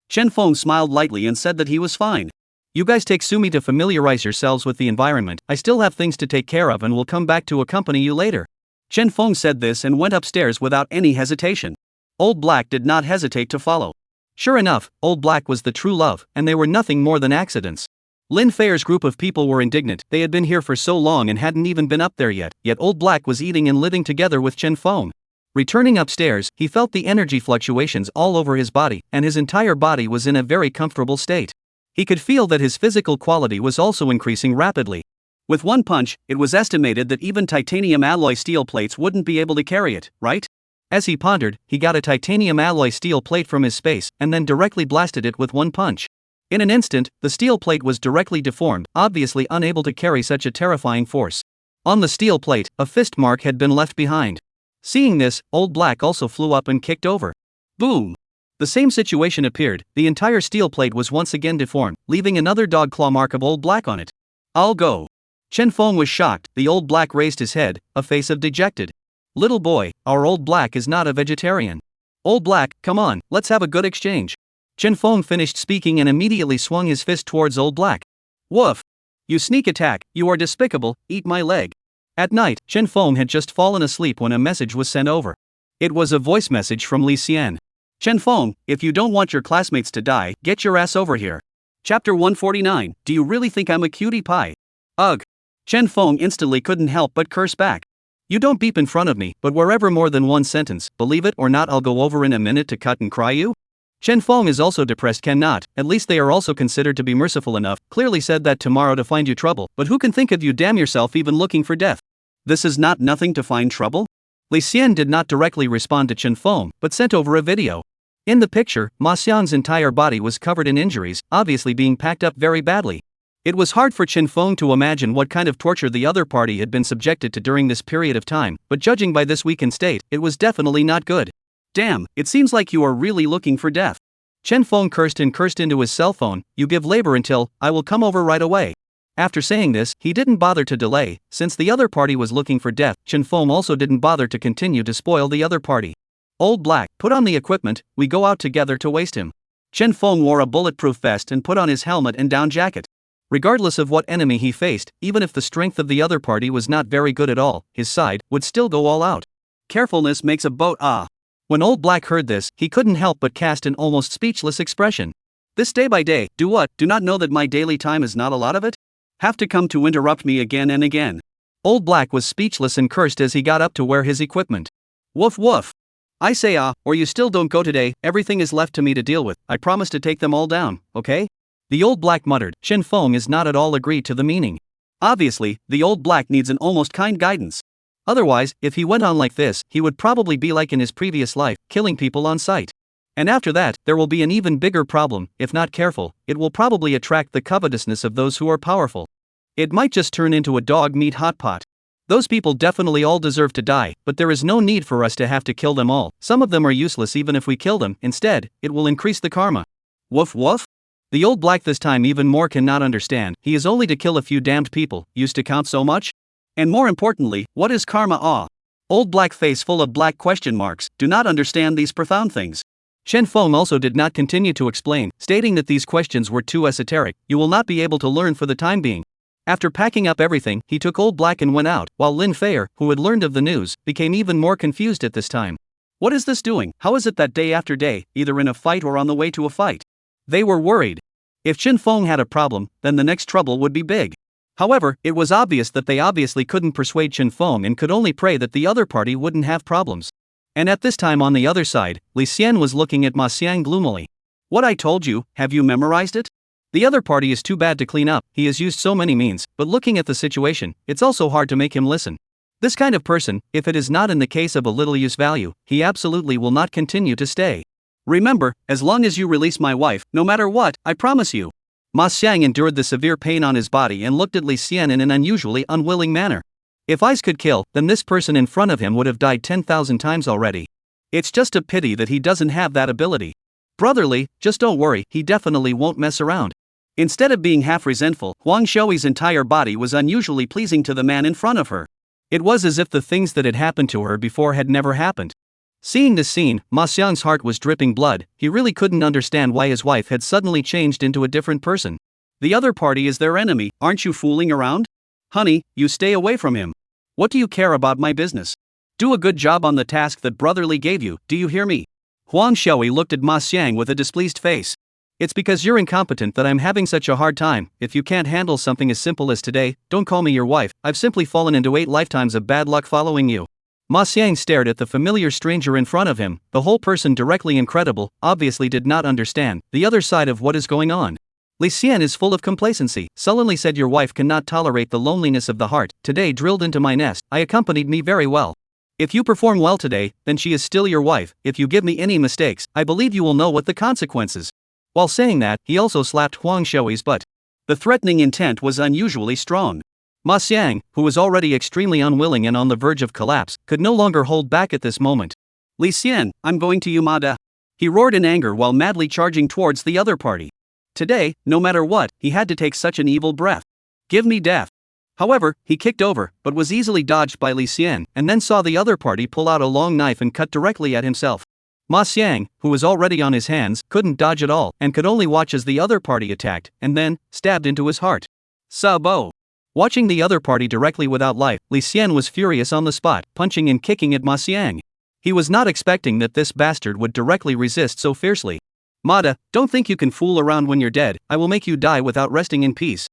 Chen Feng smiled lightly and said that he was fine. "You guys take Sumi to familiarize yourselves with the environment, I still have things to take care of and will come back to accompany you later." Chen Feng said this and went upstairs without any hesitation. Old Black did not hesitate to follow. Sure enough, Old Black was the true love, and they were nothing more than accidents. Lin Feier's group of people were indignant. They had been here for so long and hadn't even been up there yet Old Black was eating and living together with Chen Feng. Returning upstairs, he felt the energy fluctuations all over his body, and his entire body was in a very comfortable state. He could feel that his physical quality was also increasing rapidly. With one punch, it was estimated that even titanium alloy steel plates wouldn't be able to carry it, right? As he pondered, he got a titanium alloy steel plate from his space and then directly blasted it with one punch. In an instant, the steel plate was directly deformed, obviously unable to carry such a terrifying force. On the steel plate, a fist mark had been left behind. Seeing this, Old Black also flew up and kicked over. Boom! The same situation appeared. The entire steel plate was once again deformed, leaving another dog claw mark of Old Black on it. "I'll go." Chen Feng was shocked. The Old Black raised his head, a face of dejected. "Little boy, our Old Black is not a vegetarian. Old Black, come on, let's have a good exchange." Chen Feng finished speaking and immediately swung his fist towards Old Black. "Woof! You sneak attack, you are despicable, eat my leg." At night, Chen Feng had just fallen asleep when a message was sent over. It was a voice message from Li Xian. "Chen Feng, if you don't want your classmates to die, get your ass over here." Chapter 149, Do you really think I'm a cutie pie? Ugh. Chen Feng instantly couldn't help but curse back. You don't beep in front of me, but wherever more than one sentence, believe it or not I'll go over in a minute to cut and cry you? Chen Feng is also depressed cannot, at least they are also considered to be merciful enough, clearly said that tomorrow to find you trouble, but who can think of you damn yourself even looking for death? This is not nothing to find trouble? Li Xian did not directly respond to Chen Feng, but sent over a video. In the picture, Ma Xiang's entire body was covered in injuries, obviously being packed up very badly. It was hard for Chen Feng to imagine what kind of torture the other party had been subjected to during this period of time, but judging by this weakened state, it was definitely not good. Damn, it seems like you are really looking for death. Chen Feng cursed into his cell phone, you give labor until, I will come over right away. After saying this, he didn't bother to delay, since the other party was looking for death, Chen Feng also didn't bother to continue to spoil the other party. Old Black, put on the equipment, we go out together to waste him. Chen Feng wore a bulletproof vest and put on his helmet and down jacket. Regardless of what enemy he faced, even if the strength of the other party was not very good at all, his side would still go all out. Carefulness makes a boat When Old Black heard this, he couldn't help but cast an almost speechless expression. This day by day, do what? Do not know that my daily time is not a lot of it? Have to come to interrupt me again and again. Old Black was speechless and cursed as he got up to wear his equipment. Woof woof. I say or you still don't go today, everything is left to me to deal with, I promise to take them all down, okay? The Old Black muttered. Chen Feng is not at all agreed to the meaning. Obviously, the Old Black needs an almost kind guidance. Otherwise, if he went on like this, he would probably be like in his previous life, killing people on sight. And after that, there will be an even bigger problem. If not careful, it will probably attract the covetousness of those who are powerful. It might just turn into a dog meat hot pot. Those people definitely all deserve to die, but there is no need for us to have to kill them all. Some of them are useless even if we kill them, instead, it will increase the karma. Woof woof? The Old Black this time even more cannot understand, he is only to kill a few damned people, used to count so much? And more importantly, what is karma Old Black face full of black question marks, do not understand these profound things. Chen Feng also did not continue to explain, stating that these questions were too esoteric, you will not be able to learn for the time being. After packing up everything, he took Old Black and went out, while Lin Feier, who had learned of the news, became even more confused at this time. What is this doing? How is it that day after day, either in a fight or on the way to a fight? They were worried. If Chen Feng had a problem, then the next trouble would be big. However, it was obvious that they obviously couldn't persuade Chen Feng and could only pray that the other party wouldn't have problems. And at this time on the other side, Li Xian was looking at Ma Xiang gloomily. What I told you, have you memorized it? The other party is too bad to clean up, he has used so many means, but looking at the situation, it's also hard to make him listen. This kind of person, if it is not in the case of a little use value, he absolutely will not continue to stay. Remember, as long as you release my wife, no matter what, I promise you. Ma Xiang endured the severe pain on his body and looked at Li Xian in an unusually unwilling manner. If ice could kill, then this person in front of him would have died 10,000 times already. It's just a pity that he doesn't have that ability. Brotherly, just don't worry, he definitely won't mess around. Instead of being half resentful, Huang Shoui's entire body was unusually pleasing to the man in front of her. It was as if the things that had happened to her before had never happened. Seeing this scene, Ma Xiang's heart was dripping blood, he really couldn't understand why his wife had suddenly changed into a different person. The other party is their enemy, aren't you fooling around? Honey, you stay away from him. What do you care about my business? Do a good job on the task that Brotherly gave you, do you hear me? Huang Shoui looked at Ma Xiang with a displeased face. It's because you're incompetent that I'm having such a hard time. If you can't handle something as simple as today, don't call me your wife, I've simply fallen into 8 lifetimes of bad luck following you. Ma Xiang stared at the familiar stranger in front of him, the whole person directly incredible, obviously did not understand the other side of what is going on. Li Xian is full of complacency, sullenly said your wife cannot tolerate the loneliness of the heart, today drilled into my nest, I accompanied me very well. If you perform well today, then she is still your wife, if you give me any mistakes, I believe you will know what the consequences. While saying that, he also slapped Huang Shoui's butt. The threatening intent was unusually strong. Ma Xiang, who was already extremely unwilling and on the verge of collapse, could no longer hold back at this moment. Li Xian, I'm going to Yamada. He roared in anger while madly charging towards the other party. Today, no matter what, he had to take such an evil breath. Give me death. However, he kicked over, but was easily dodged by Li Xian, and then saw the other party pull out a long knife and cut directly at himself. Ma Xiang, who was already on his hands, couldn't dodge at all, and could only watch as the other party attacked, and then, stabbed into his heart. Sabo. Watching the other party directly without life, Li Xian was furious on the spot, punching and kicking at Ma Xiang. He was not expecting that this bastard would directly resist so fiercely. Mada, don't think you can fool around when you're dead, I will make you die without resting in peace.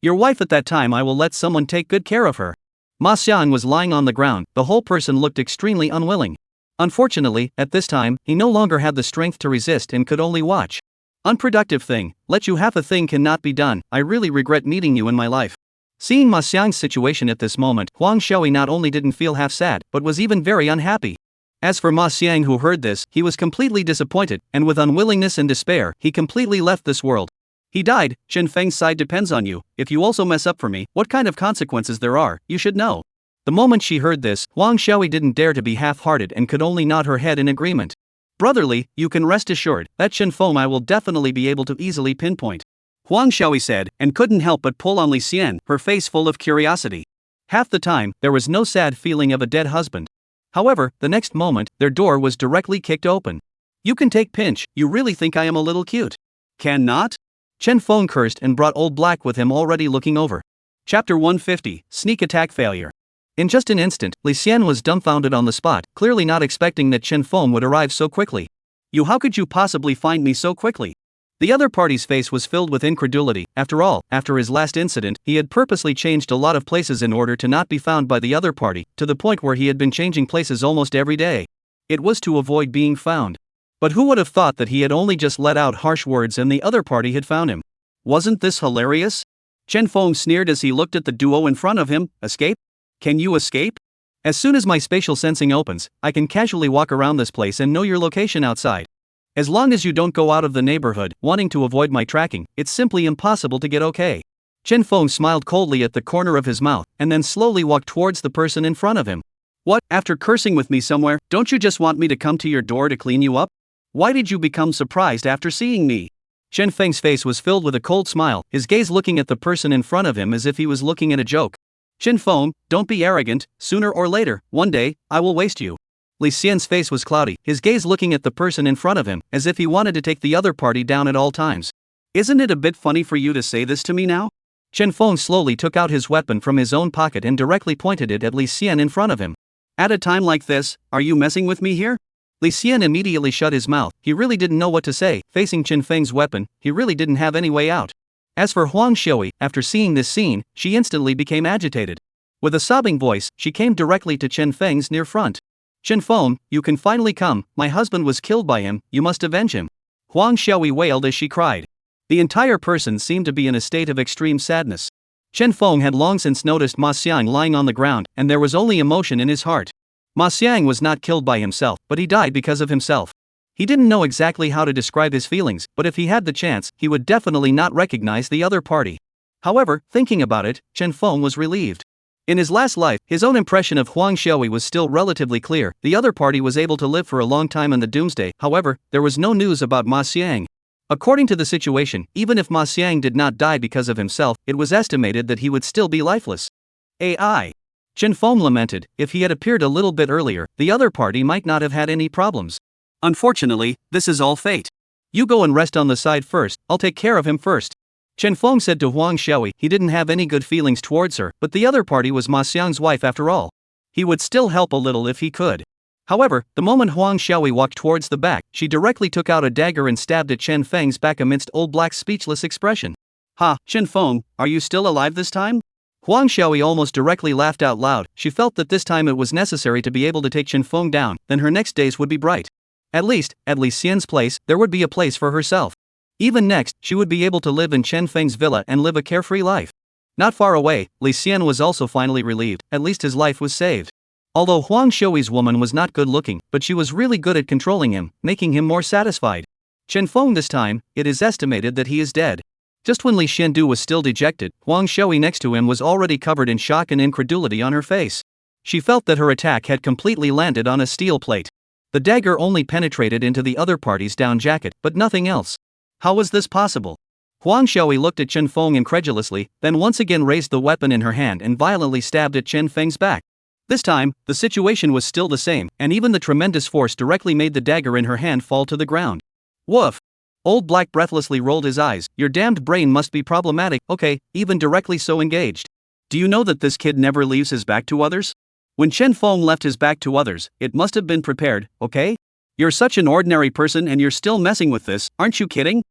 Your wife at that time, I will let someone take good care of her. Ma Xiang was lying on the ground, the whole person looked extremely unwilling. Unfortunately, at this time, he no longer had the strength to resist and could only watch. Unproductive thing, let you half a thing cannot be done, I really regret meeting you in my life. Seeing Ma Xiang's situation at this moment, Huang Xiaoyi not only didn't feel half sad, but was even very unhappy. As for Ma Xiang, who heard this, he was completely disappointed, and with unwillingness and despair, he completely left this world. He died. Chen Feng's side depends on you. If you also mess up for me, what kind of consequences there are, you should know. The moment she heard this, Huang Xiaoyi didn't dare to be half-hearted and could only nod her head in agreement. Brotherly, you can rest assured that Chen Feng I will definitely be able to easily pinpoint. Huang Xiaoyi said, and couldn't help but pull on Li Xian, her face full of curiosity. Half the time, there was no sad feeling of a dead husband. However, the next moment, their door was directly kicked open. You can take pinch, you really think I am a little cute? Cannot? Chen Feng cursed and brought Old Black with him already looking over. Chapter 150, Sneak Attack Failure. In just an instant, Li Xian was dumbfounded on the spot, clearly not expecting that Chen Feng would arrive so quickly. You, how could you possibly find me so quickly? The other party's face was filled with incredulity. After all, after his last incident, he had purposely changed a lot of places in order to not be found by the other party, to the point where he had been changing places almost every day. It was to avoid being found. But who would have thought that he had only just let out harsh words and the other party had found him? Wasn't this hilarious? Chen Feng sneered as he looked at the duo in front of him. Escape? Can you escape? As soon as my spatial sensing opens, I can casually walk around this place and know your location outside. As long as you don't go out of the neighborhood, wanting to avoid my tracking, it's simply impossible to get okay. Chen Feng smiled coldly at the corner of his mouth, and then slowly walked towards the person in front of him. What, after cursing with me somewhere, don't you just want me to come to your door to clean you up? Why did you become surprised after seeing me? Chen Feng's face was filled with a cold smile, his gaze looking at the person in front of him as if he was looking at a joke. Chen Feng, don't be arrogant, sooner or later, one day, I will waste you. Li Xian's face was cloudy, his gaze looking at the person in front of him, as if he wanted to take the other party down at all times. Isn't it a bit funny for you to say this to me now? Chen Feng slowly took out his weapon from his own pocket and directly pointed it at Li Xian in front of him. At a time like this, are you messing with me here? Li Xian immediately shut his mouth, he really didn't know what to say, facing Chen Feng's weapon, he really didn't have any way out. As for Huang Xiaoyi, after seeing this scene, she instantly became agitated. With a sobbing voice, she came directly to Chen Feng's near front. Chen Feng, you can finally come, my husband was killed by him, you must avenge him. Huang Xiaoyi wailed as she cried. The entire person seemed to be in a state of extreme sadness. Chen Feng had long since noticed Ma Xiang lying on the ground, and there was only emotion in his heart. Ma Xiang was not killed by himself, but he died because of himself. He didn't know exactly how to describe his feelings, but if he had the chance, he would definitely not recognize the other party. However, thinking about it, Chen Feng was relieved. In his last life, his own impression of Huang Xiaoyi was still relatively clear. The other party was able to live for a long time in the doomsday, however, there was no news about Ma Xiang. According to the situation, even if Ma Xiang did not die because of himself, it was estimated that he would still be lifeless. AI. Chen Feng lamented, if he had appeared a little bit earlier, the other party might not have had any problems. Unfortunately, this is all fate. You go and rest on the side first, I'll take care of him first. Chen Feng said to Huang Xiaoyi he didn't have any good feelings towards her, but the other party was Ma Xiang's wife after all. He would still help a little if he could. However, the moment Huang Xiaoyi walked towards the back, she directly took out a dagger and stabbed at Chen Feng's back amidst Old Black's speechless expression. Ha, Chen Feng, are you still alive this time? Huang Xiaoyi almost directly laughed out loud. She felt that this time it was necessary to be able to take Chen Feng down, then her next days would be bright. At least, at Li Xian's place, there would be a place for herself. Even next, she would be able to live in Chen Feng's villa and live a carefree life. Not far away, Li Xian was also finally relieved, at least his life was saved. Although Huang Xiaoyi's woman was not good looking, but she was really good at controlling him, making him more satisfied. Chen Feng this time, it is estimated that he is dead. Just when Li Xiandu was still dejected, Huang Xiaoyi next to him was already covered in shock and incredulity on her face. She felt that her attack had completely landed on a steel plate. The dagger only penetrated into the other party's down jacket, but nothing else. How was this possible? Huang Xiaoyi looked at Chen Feng incredulously, then once again raised the weapon in her hand and violently stabbed at Chen Feng's back. This time, the situation was still the same, and even the tremendous force directly made the dagger in her hand fall to the ground. Woof! Old Black breathlessly rolled his eyes. Your damned brain must be problematic, okay, even directly so engaged. Do you know that this kid never leaves his back to others? When Chen Feng left his back to others, it must have been prepared, okay? You're such an ordinary person and you're still messing with this, aren't you kidding?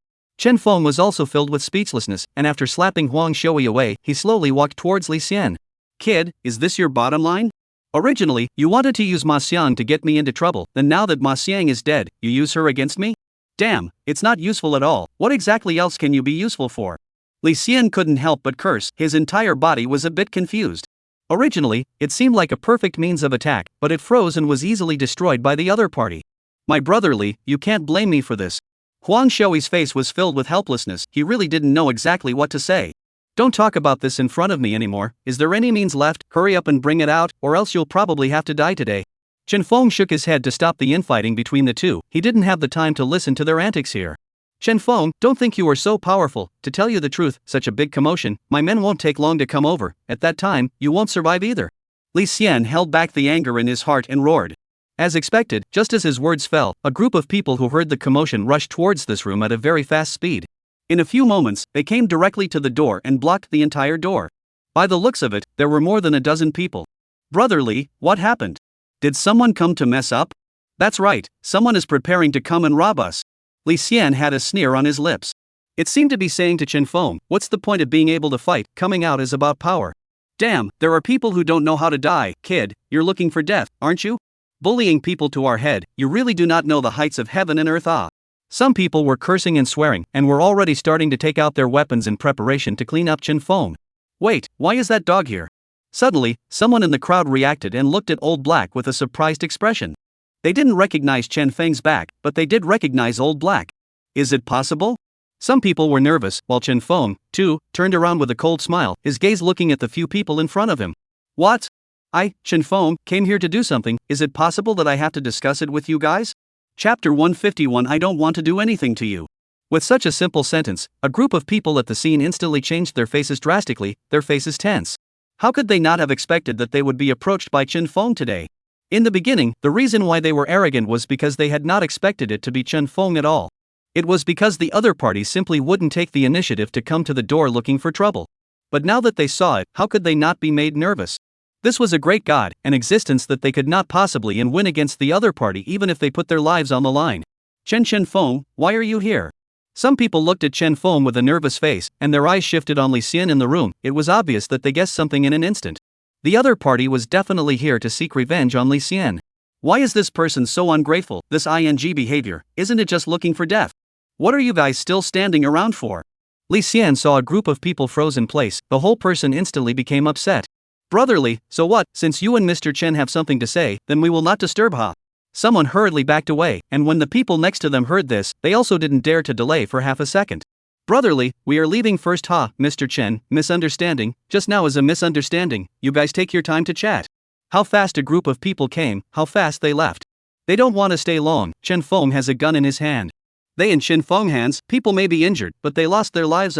Chen Feng was also filled with speechlessness, and after slapping Huang Shui away, he slowly walked towards Li Xian. Kid, is this your bottom line? Originally, you wanted to use Ma Xiang to get me into trouble, then now that Ma Xiang is dead, you use her against me? Damn, it's not useful at all. What exactly else can you be useful for? Li Xian couldn't help but curse, his entire body was a bit confused. Originally, it seemed like a perfect means of attack, but it froze and was easily destroyed by the other party. My brother Li, you can't blame me for this. Huang Shui's face was filled with helplessness, he really didn't know exactly what to say. Don't talk about this in front of me anymore. Is there any means left? Hurry up and bring it out, or else you'll probably have to die today. Chen Feng shook his head to stop the infighting between the two. He didn't have the time to listen to their antics here. Chen Feng, don't think you are so powerful. To tell you the truth, such a big commotion, my men won't take long to come over. At that time, you won't survive either. Li Xian held back the anger in his heart and roared. As expected, just as his words fell, a group of people who heard the commotion rushed towards this room at a very fast speed. In a few moments, they came directly to the door and blocked the entire door. By the looks of it, there were more than a dozen people. Brother Li, what happened? Did someone come to mess up? That's right, someone is preparing to come and rob us. Li Xian had a sneer on his lips. It seemed to be saying to Chen Feng, what's the point of being able to fight? Coming out is about power. Damn, there are people who don't know how to die. Kid, you're looking for death, aren't you? Bullying people to our head, you really do not know the heights of heaven and earth. Some people were cursing and swearing, and were already starting to take out their weapons in preparation to clean up Chen Feng. Wait, why is that dog here? Suddenly, someone in the crowd reacted and looked at Old Black with a surprised expression. They didn't recognize Chen Feng's back, but they did recognize Old Black. Is it possible? Some people were nervous, while Chen Feng, too, turned around with a cold smile, his gaze looking at the few people in front of him. What? Chen Feng, came here to do something. Is it possible that I have to discuss it with you guys? Chapter 151 I don't want to do anything to you. With such a simple sentence, a group of people at the scene instantly changed their faces drastically, their faces tense. How could they not have expected that they would be approached by Chen Feng today? In the beginning, the reason why they were arrogant was because they had not expected it to be Chen Feng at all. It was because the other party simply wouldn't take the initiative to come to the door looking for trouble. But now that they saw it, how could they not be made nervous? This was a great god, an existence that they could not possibly and win against the other party even if they put their lives on the line. Chen Feng, why are you here? Some people looked at Chen Feng with a nervous face, and their eyes shifted on Li Xian in the room. It was obvious that they guessed something in an instant. The other party was definitely here to seek revenge on Li Xian. Why is this person so ungrateful? This ing behavior, isn't it just looking for death? What are you guys still standing around for? Li Xian saw a group of people froze in place. The whole person instantly became upset. Brotherly, so what? Since you and Mr. Chen have something to say, then we will not disturb. Someone hurriedly backed away, and when the people next to them heard this, they also didn't dare to delay for half a second. Brotherly, we are leaving first. Mr. Chen, misunderstanding, just now is a misunderstanding, you guys take your time to chat. How fast a group of people came, how fast they left. They don't want to stay long. Chen Feng has a gun in his hand. They in Chen Feng hands, people may be injured, but they lost their lives.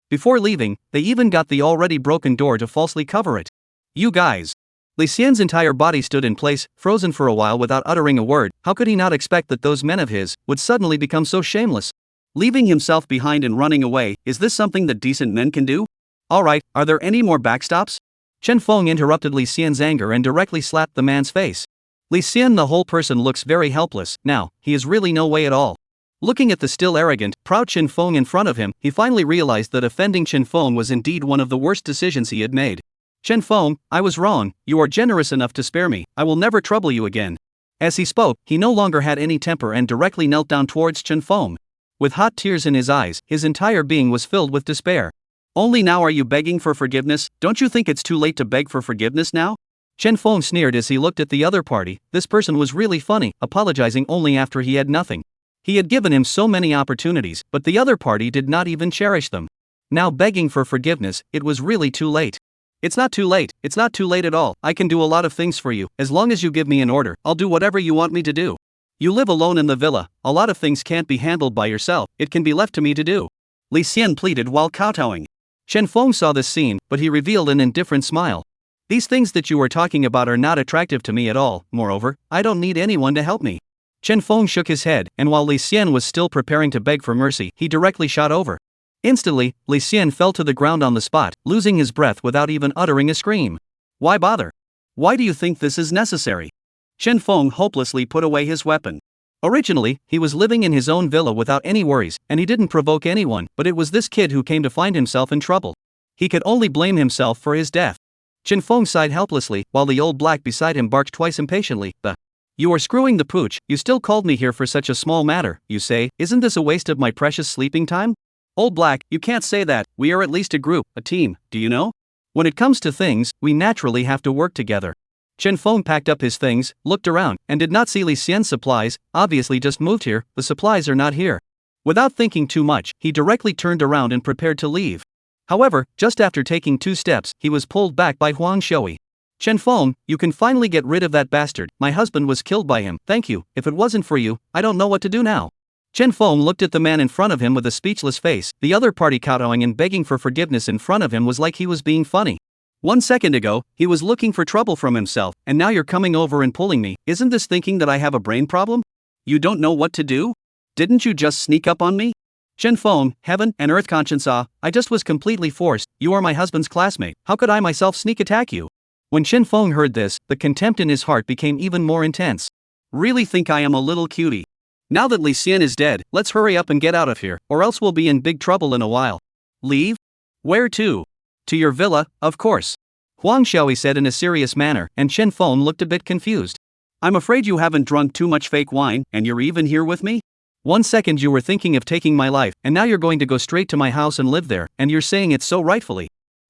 Before leaving, they even got the already broken door to falsely cover it. You guys. Li Xian's entire body stood in place, frozen for a while without uttering a word. How could he not expect that those men of his would suddenly become so shameless? Leaving himself behind and running away, is this something that decent men can do? Alright, are there any more backstops? Chen Feng interrupted Li Xian's anger and directly slapped the man's face. Li Xian, the whole person looks very helpless. Now, he is really no way at all. Looking at the still arrogant, proud Chen Feng in front of him, he finally realized that offending Chen Feng was indeed one of the worst decisions he had made. Chen Feng, I was wrong, you are generous enough to spare me, I will never trouble you again. As he spoke, he no longer had any temper and directly knelt down towards Chen Feng. With hot tears in his eyes, his entire being was filled with despair. Only now are you begging for forgiveness? Don't you think it's too late to beg for forgiveness now? Chen Feng sneered as he looked at the other party. This person was really funny, apologizing only after he had nothing. He had given him so many opportunities, but the other party did not even cherish them. Now begging for forgiveness, it was really too late. It's not too late at all. I can do a lot of things for you. As long as you give me an order, I'll do whatever you want me to do. You live alone in the villa, a lot of things can't be handled by yourself, it can be left to me to do. Li Xian pleaded while kowtowing. Chen Feng saw this scene, but he revealed an indifferent smile. These things that you are talking about are not attractive to me at all, moreover, I don't need anyone to help me. Chen Feng shook his head, and while Li Xian was still preparing to beg for mercy, he directly shot over. Instantly, Li Xian fell to the ground on the spot, losing his breath without even uttering a scream. Why bother? Why do you think this is necessary? Chen Feng hopelessly put away his weapon. Originally, he was living in his own villa without any worries, and he didn't provoke anyone, but it was this kid who came to find himself in trouble. He could only blame himself for his death. Chen Feng sighed helplessly, while the old black beside him barked twice impatiently. You are screwing the pooch, you still called me here for such a small matter, you say, isn't this a waste of my precious sleeping time? Old black, you can't say that, we are at least a group, a team, do you know? When it comes to things, we naturally have to work together. Chen Feng packed up his things, looked around, and did not see Li Xian's supplies, obviously just moved here, the supplies are not here. Without thinking too much, he directly turned around and prepared to leave. However, just after taking 2 steps, he was pulled back by Huang Shui. Chen Feng, you can finally get rid of that bastard, my husband was killed by him, thank you, if it wasn't for you, I don't know what to do now. Chen Feng looked at the man in front of him with a speechless face, the other party kowtowing and begging for forgiveness in front of him was like he was being funny. 1 second ago, he was looking for trouble from himself, and now you're coming over and pulling me, isn't this thinking that I have a brain problem? You don't know what to do? Didn't you just sneak up on me? Chen Feng, heaven and earth conscience I just was completely forced, you are my husband's classmate, how could I myself sneak attack you? When Chen Feng heard this, the contempt in his heart became even more intense. Really think I am a little cutie? Now that Li Xian is dead, let's hurry up and get out of here, or else we'll be in big trouble in a while. Leave? Where to? To your villa, of course. Huang Shui said in a serious manner, and Chen Feng looked a bit confused. I'm afraid you haven't drunk too much fake wine, and you're even here with me? 1 second you were thinking of taking my life, and now you're going to go straight to my house and live there, and you're saying it so rightfully.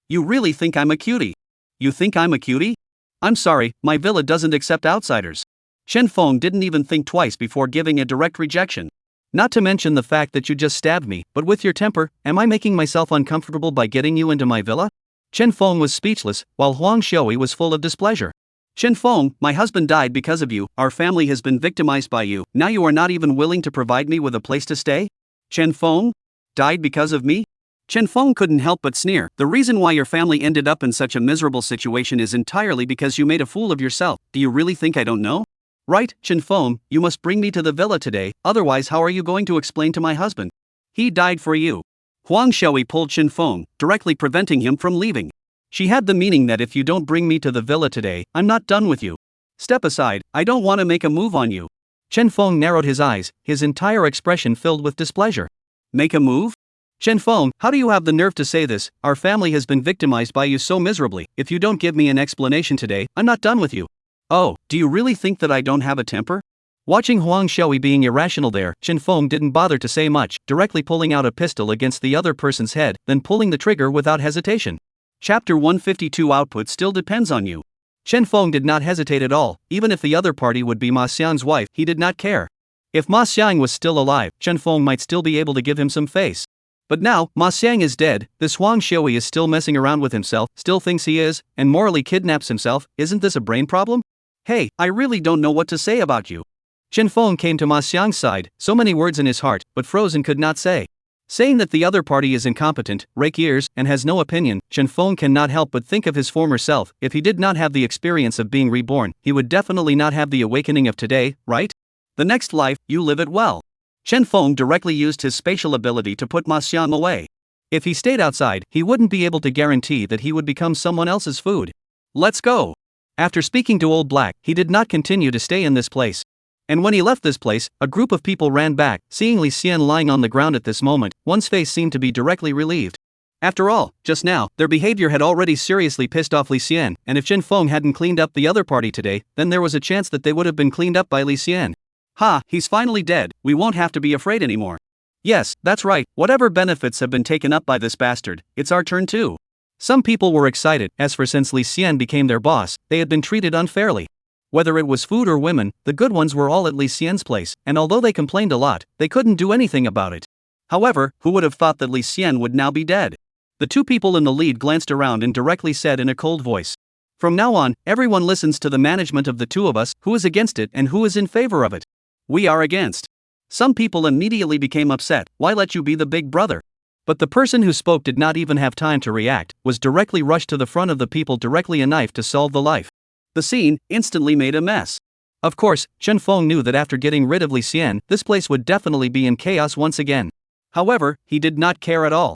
You really think I'm a cutie? You think I'm a cutie? I'm sorry, my villa doesn't accept outsiders. Chen Feng didn't even think twice before giving a direct rejection. Not to mention the fact that you just stabbed me, but with your temper, am I making myself uncomfortable by getting you into my villa? Chen Feng was speechless, while Huang Shui was full of displeasure. Chen Feng, my husband died because of you, our family has been victimized by you, now you are not even willing to provide me with a place to stay? Chen Feng? Died because of me? Chen Feng couldn't help but sneer, the reason why your family ended up in such a miserable situation is entirely because you made a fool of yourself, do you really think I don't know? Right, Chen Feng, you must bring me to the villa today, otherwise how are you going to explain to my husband? He died for you. Huang Shui pulled Chen Feng, directly preventing him from leaving. She had the meaning that if you don't bring me to the villa today, I'm not done with you. Step aside, I don't want to make a move on you. Chen Feng narrowed his eyes, his entire expression filled with displeasure. Make a move? Chen Feng, how do you have the nerve to say this? Our family has been victimized by you so miserably, if you don't give me an explanation today, I'm not done with you. Oh, do you really think that I don't have a temper? Watching Huang Shui being irrational there, Chen Feng didn't bother to say much, directly pulling out a pistol against the other person's head, then pulling the trigger without hesitation. Chapter 152 Output still depends on you. Chen Feng did not hesitate at all, even if the other party would be Ma Xiang's wife, he did not care. If Ma Xiang was still alive, Chen Feng might still be able to give him some face. But now, Ma Xiang is dead, this Huang Shui is still messing around with himself, still thinks he is, and morally kidnaps himself, isn't this a brain problem? Hey, I really don't know what to say about you. Chen Feng came to Ma Xiang's side, so many words in his heart, but frozen could not say. Saying that the other party is incompetent, rake ears, and has no opinion, Chen Feng cannot help but think of his former self, if he did not have the experience of being reborn, he would definitely not have the awakening of today, right? The next life, you live it well. Chen Feng directly used his spatial ability to put Ma Xiang away. If he stayed outside, he wouldn't be able to guarantee that he would become someone else's food. Let's go. After speaking to Old Black, he did not continue to stay in this place. And when he left this place, a group of people ran back, seeing Li Xian lying on the ground at this moment, one's face seemed to be directly relieved. After all, just now, their behavior had already seriously pissed off Li Xian, and if Chen Feng hadn't cleaned up the other party today, then there was a chance that they would have been cleaned up by Li Xian. Ha, he's finally dead, we won't have to be afraid anymore. Yes, that's right, whatever benefits have been taken up by this bastard, it's our turn too. Some people were excited, as for since Li Xian became their boss, they had been treated unfairly. Whether it was food or women, the good ones were all at Li Xian's place, and although they complained a lot, they couldn't do anything about it. However, who would have thought that Li Xian would now be dead? The two people in the lead glanced around and directly said in a cold voice. From now on, everyone listens to the management of the two of us, who is against it and who is in favor of it. We are against. Some people immediately became upset, why let you be the big brother? But the person who spoke did not even have time to react, was directly rushed to the front of the people directly a knife to solve the life. The scene instantly made a mess. Of course, Chen Feng knew that after getting rid of Li Xian, this place would definitely be in chaos once again. However, he did not care at all.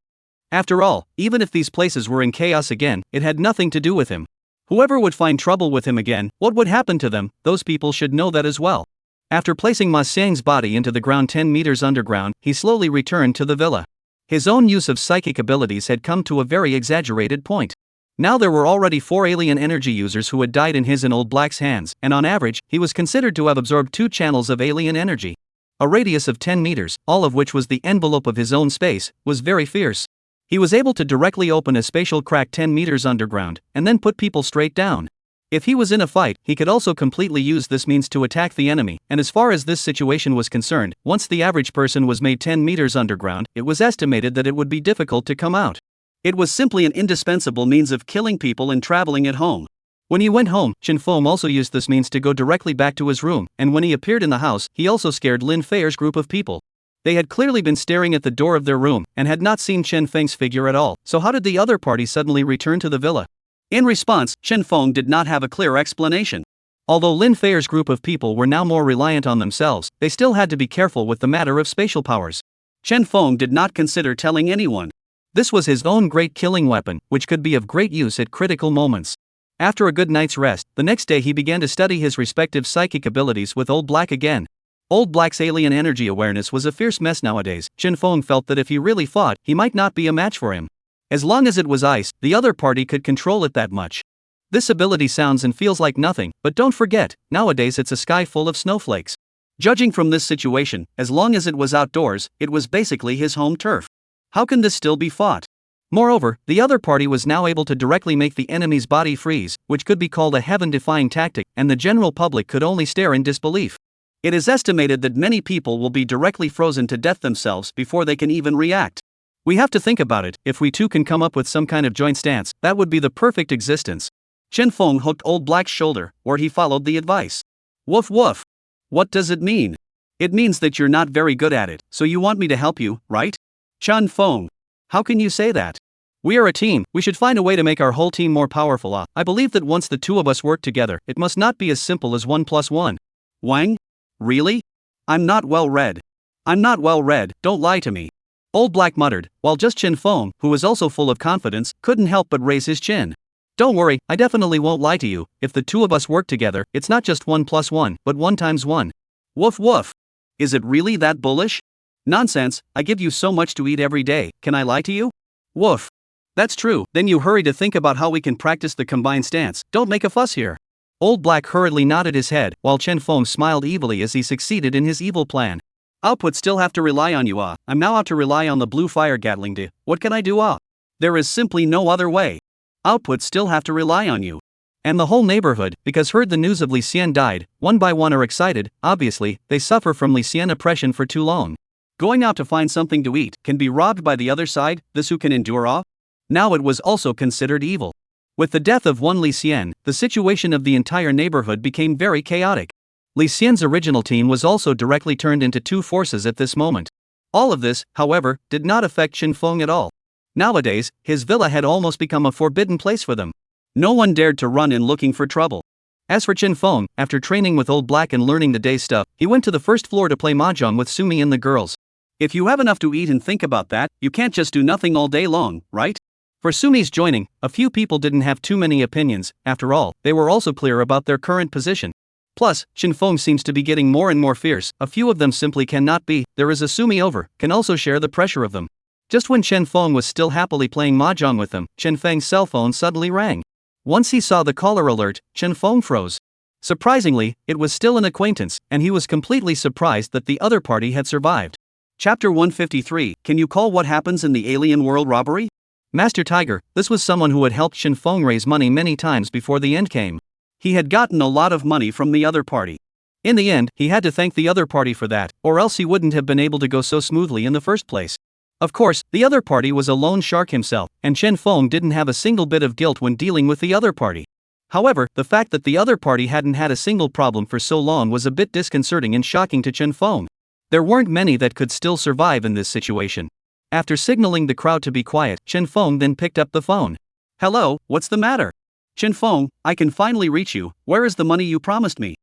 After all, even if these places were in chaos again, it had nothing to do with him. Whoever would find trouble with him again, what would happen to them, those people should know that as well. After placing Ma Xiang's body into the ground 10 meters underground, he slowly returned to the villa. His own use of psychic abilities had come to a very exaggerated point. Now there were already 4 alien energy users who had died in his and Old Black's hands, and on average, he was considered to have absorbed 2 channels of alien energy. A radius of 10 meters, all of which was the envelope of his own space, was very fierce. He was able to directly open a spatial crack 10 meters underground, and then put people straight down. If he was in a fight, he could also completely use this means to attack the enemy, and as far as this situation was concerned, once the average person was made 10 meters underground, it was estimated that it would be difficult to come out. It was simply an indispensable means of killing people and traveling at home. When he went home, Chen Feng also used this means to go directly back to his room, and when he appeared in the house, he also scared Lin Feier's group of people. They had clearly been staring at the door of their room, and had not seen Chen Feng's figure at all, so how did the other party suddenly return to the villa? In response, Chen Feng did not have a clear explanation. Although Lin Feier's group of people were now more reliant on themselves, they still had to be careful with the matter of spatial powers. Chen Feng did not consider telling anyone. This was his own great killing weapon, which could be of great use at critical moments. After a good night's rest, the next day he began to study his respective psychic abilities with Old Black again. Old Black's alien energy awareness was a fierce mess nowadays. Chen Feng felt that if he really fought, he might not be a match for him. As long as it was ice, the other party could control it that much. This ability sounds and feels like nothing, but don't forget, nowadays it's a sky full of snowflakes. Judging from this situation, as long as it was outdoors, it was basically his home turf. How can this still be fought? Moreover, the other party was now able to directly make the enemy's body freeze, which could be called a heaven-defying tactic, and the general public could only stare in disbelief. It is estimated that many people will be directly frozen to death themselves before they can even react. We have to think about it. If we too can come up with some kind of joint stance, that would be the perfect existence. Chen Feng hooked Old Black's shoulder, where he followed the advice. Woof woof. What does it mean? It means that you're not very good at it, so you want me to help you, right? Chen Feng. How can you say that? We are a team, we should find a way to make our whole team more powerful. I believe that once the two of us work together, it must not be as simple as 1 + 1. Wang? Really? I'm not well read. I'm not well read, don't lie to me. Old Black muttered, while just Chen Feng, who was also full of confidence, couldn't help but raise his chin. Don't worry, I definitely won't lie to you. If the two of us work together, it's not just 1 + 1, but 1 × 1. Woof woof. Is it really that bullish? Nonsense, I give you so much to eat every day, can I lie to you? Woof. That's true, then you hurry to think about how we can practice the combined stance, don't make a fuss here. Old Black hurriedly nodded his head, while Chen Feng smiled evilly as he succeeded in his evil plan. Output still have to rely on you. I'm now out to rely on the blue fire Gatling. What can I do? There is simply no other way. Output still have to rely on you. And the whole neighborhood, because heard the news of Li Xian died, one by one are excited. Obviously, they suffer from Li Xian oppression for too long. Going out to find something to eat, can be robbed by the other side, this who can endure. Now it was also considered evil. With the death of one Li Xian, the situation of the entire neighborhood became very chaotic. Li Xian's original team was also directly turned into 2 forces at this moment. All of this, however, did not affect Chen Feng at all. Nowadays, his villa had almost become a forbidden place for them. No one dared to run in looking for trouble. As for Chen Feng, after training with Old Black and learning the day's stuff, he went to the first floor to play mahjong with Sumi and the girls. If you have enough to eat and think about that, you can't just do nothing all day long, right? For Sumi's joining, a few people didn't have too many opinions. After all, they were also clear about their current position. Plus, Chen Feng seems to be getting more and more fierce. A few of them simply cannot be. There is a Sumi over, can also share the pressure of them. Just when Chen Feng was still happily playing mahjong with them, Chen Feng's cell phone suddenly rang. Once he saw the caller alert, Chen Feng froze. Surprisingly, it was still an acquaintance, and he was completely surprised that the other party had survived. Chapter 153, Can you call what happens in the alien world robbery? Master Tiger, this was someone who had helped Chen Feng raise money many times before the end came. He had gotten a lot of money from the other party. In the end, he had to thank the other party for that, or else he wouldn't have been able to go so smoothly in the first place. Of course, the other party was a lone shark himself, and Chen Feng didn't have a single bit of guilt when dealing with the other party. However, the fact that the other party hadn't had a single problem for so long was a bit disconcerting and shocking to Chen Feng. There weren't many that could still survive in this situation. After signaling the crowd to be quiet, Chen Feng then picked up the phone. Hello, what's the matter? Chen Feng, I can finally reach you, where is the money you promised me?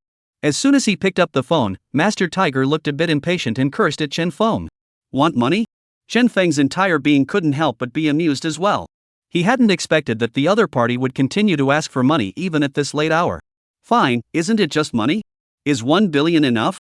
As soon as he picked up the phone, Master Tiger looked a bit impatient and cursed at Chen Feng. Want money? Chen Feng's entire being couldn't help but be amused as well. He hadn't expected that the other party would continue to ask for money even at this late hour. Fine, isn't it just money? Is 1 billion enough?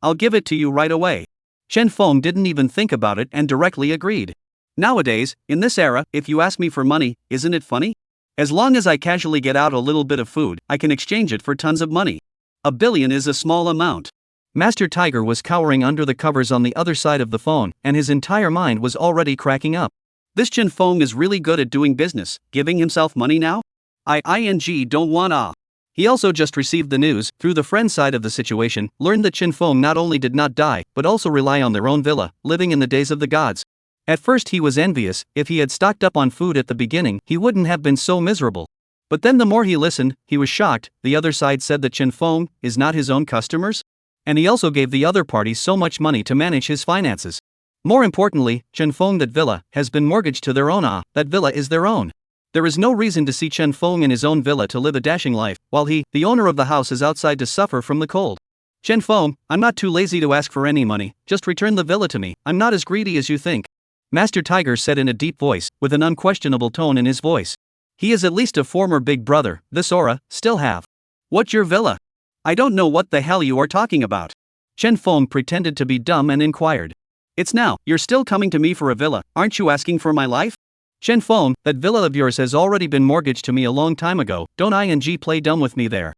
I'll give it to you right away. Chen Feng didn't even think about it and directly agreed. Nowadays, in this era, if you ask me for money, isn't it funny? As long as I casually get out a little bit of food, I can exchange it for tons of money. $1 billion is a small amount. Master Tiger was cowering under the covers on the other side of the phone, and his entire mind was already cracking up. This Chen Feng is really good at doing business, giving himself money now? Don't wanna. He also just received the news, through the friend side of the situation, learned that Chen Feng not only did not die, but also rely on their own villa, living in the days of the gods. At first he was envious. If he had stocked up on food at the beginning, he wouldn't have been so miserable. But then the more he listened, he was shocked. The other side said that Chen Feng is not his own customers? And he also gave the other party so much money to manage his finances. More importantly, Chen Feng that villa has been mortgaged to their own. That villa is their own. There is no reason to see Chen Feng in his own villa to live a dashing life, while he, the owner of the house, is outside to suffer from the cold. Chen Feng, I'm not too lazy to ask for any money, just return the villa to me. I'm not as greedy as you think. Master Tiger said in a deep voice, with an unquestionable tone in his voice. He is at least a former big brother, this aura, still have. What's your villa? I don't know what the hell you are talking about. Chen Feng pretended to be dumb and inquired. It's now, you're still coming to me for a villa, aren't you asking for my life? Chen Feng, that villa of yours has already been mortgaged to me a long time ago, don't play dumb with me there.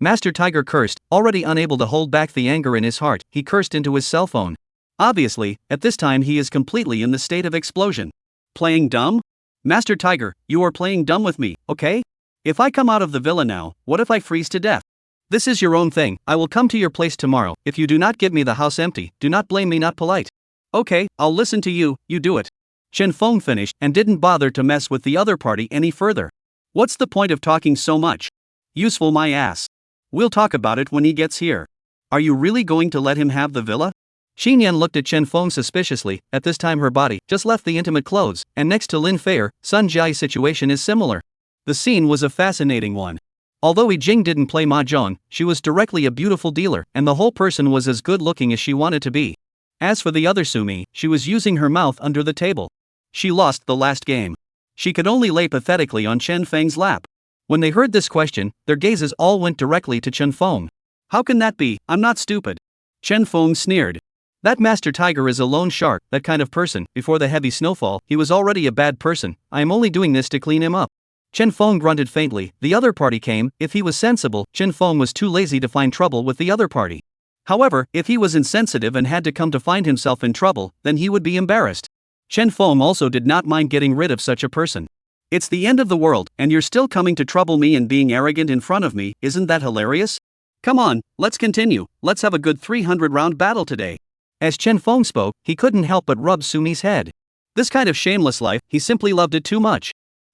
Master Tiger cursed, already unable to hold back the anger in his heart. He cursed into his cell phone. Obviously, at this time he is completely in the state of explosion. Playing dumb? Master Tiger, you are playing dumb with me, okay? If I come out of the villa now, what if I freeze to death? This is your own thing. I will come to your place tomorrow. If you do not give me the house empty, do not blame me not polite. Okay, I'll listen to you, you do it. Chen Feng finished and didn't bother to mess with the other party any further. What's the point of talking so much? Useful my ass. We'll talk about it when he gets here. Are you really going to let him have the villa? Xinyan looked at Chen Feng suspiciously. At this time her body just left the intimate clothes, and next to Lin Feier, Sun Jiai's situation is similar. The scene was a fascinating one. Although Yi Jing didn't play mahjong, she was directly a beautiful dealer, and the whole person was as good looking as she wanted to be. As for the other Sumi, she was using her mouth under the table. She lost the last game. She could only lay pathetically on Chen Feng's lap. When they heard this question, their gazes all went directly to Chen Feng. How can that be? I'm not stupid. Chen Feng sneered. That Master Tiger is a lone shark, that kind of person. Before the heavy snowfall, he was already a bad person. I am only doing this to clean him up. Chen Feng grunted faintly. The other party came. If he was sensible, Chen Feng was too lazy to find trouble with the other party. However, if he was insensitive and had to come to find himself in trouble, then he would be embarrassed. Chen Feng also did not mind getting rid of such a person. It's the end of the world, and you're still coming to trouble me and being arrogant in front of me, isn't that hilarious? Come on, let's continue, let's have a good 300-round battle today. As Chen Feng spoke, he couldn't help but rub Sumi's head. This kind of shameless life, he simply loved it too much.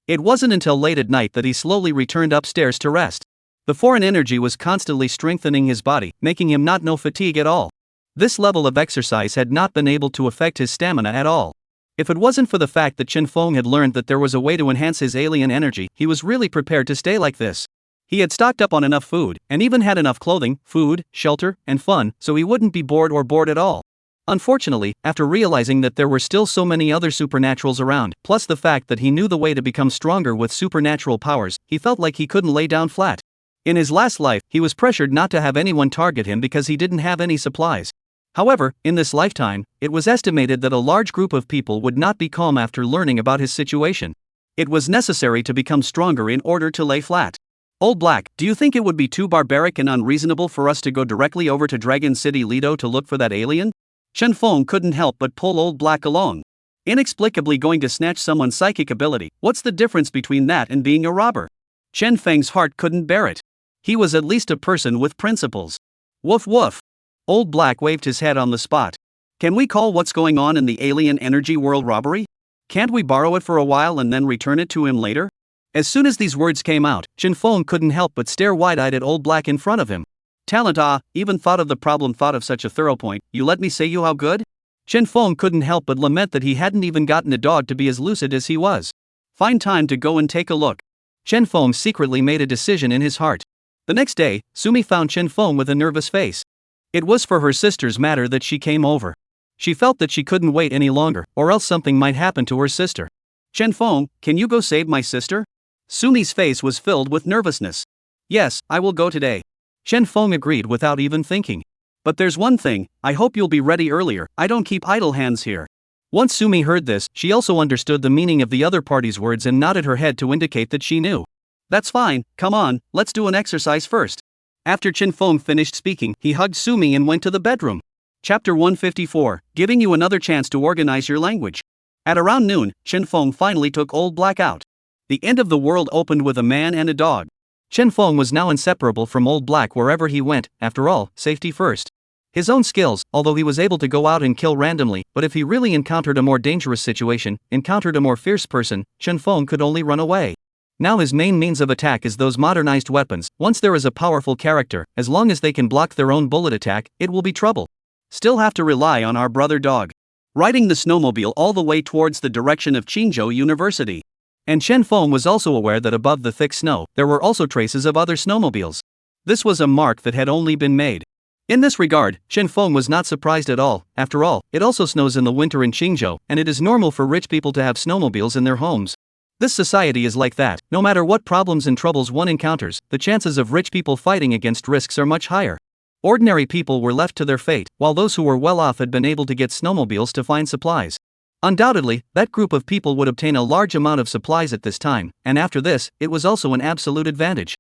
It wasn't until late at night that he slowly returned upstairs to rest. The foreign energy was constantly strengthening his body, making him not know fatigue at all. This level of exercise had not been able to affect his stamina at all. If it wasn't for the fact that Chen Feng had learned that there was a way to enhance his alien energy, he was really prepared to stay like this. He had stocked up on enough food, and even had enough clothing, food, shelter, and fun, so he wouldn't be bored at all. Unfortunately, after realizing that there were still so many other supernaturals around, plus the fact that he knew the way to become stronger with supernatural powers, he felt like he couldn't lay down flat. In his last life, he was pressured not to have anyone target him because he didn't have any supplies. However, in this lifetime, it was estimated that a large group of people would not be calm after learning about his situation. It was necessary to become stronger in order to lay flat. Old Black, do you think it would be too barbaric and unreasonable for us to go directly over to Dragon City Lido to look for that alien? Chen Feng couldn't help but pull Old Black along. Inexplicably going to snatch someone's psychic ability, what's the difference between that and being a robber? Chen Feng's heart couldn't bear it. He was at least a person with principles. Woof woof. Old Black waved his head on the spot. Can we call what's going on in the alien energy world robbery? Can't we borrow it for a while and then return it to him later? As soon as these words came out, Chen Feng couldn't help but stare wide-eyed at Old Black in front of him. Talent even thought of the problem, thought of such a thorough point, you let me say you how good? Chen Feng couldn't help but lament that he hadn't even gotten a dog to be as lucid as he was. Find time to go and take a look. Chen Feng secretly made a decision in his heart. The next day, Sumi found Chen Feng with a nervous face. It was for her sister's matter that she came over. She felt that she couldn't wait any longer, or else something might happen to her sister. Chen Feng, can you go save my sister? Sumi's face was filled with nervousness. Yes, I will go today. Chen Feng agreed without even thinking. But there's one thing, I hope you'll be ready earlier, I don't keep idle hands here. Once Sumi heard this, she also understood the meaning of the other party's words and nodded her head to indicate that she knew. That's fine, come on, let's do an exercise first. After Chen Feng finished speaking, he hugged Sumi and went to the bedroom. Chapter 154, giving you another chance to organize your language. At around noon, Chen Feng finally took Old Black out. The end of the world opened with a man and a dog. Chen Feng was now inseparable from Old Black wherever he went, after all, safety first. His own skills, although he was able to go out and kill randomly, but if he really encountered a more dangerous situation, encountered a more fierce person, Chen Feng could only run away. Now his main means of attack is those modernized weapons. Once there is a powerful character, as long as they can block their own bullet attack, it will be trouble. Still have to rely on our brother dog. Riding the snowmobile all the way towards the direction of Qingzhou University. And Chen Feng was also aware that above the thick snow, there were also traces of other snowmobiles. This was a mark that had only been made. In this regard, Chen Feng was not surprised at all. After all, it also snows in the winter in Qingzhou, and it is normal for rich people to have snowmobiles in their homes. This society is like that. No matter what problems and troubles one encounters, the chances of rich people fighting against risks are much higher. Ordinary people were left to their fate, while those who were well off had been able to get snowmobiles to find supplies. Undoubtedly, that group of people would obtain a large amount of supplies at this time, and after this, it was also an absolute advantage.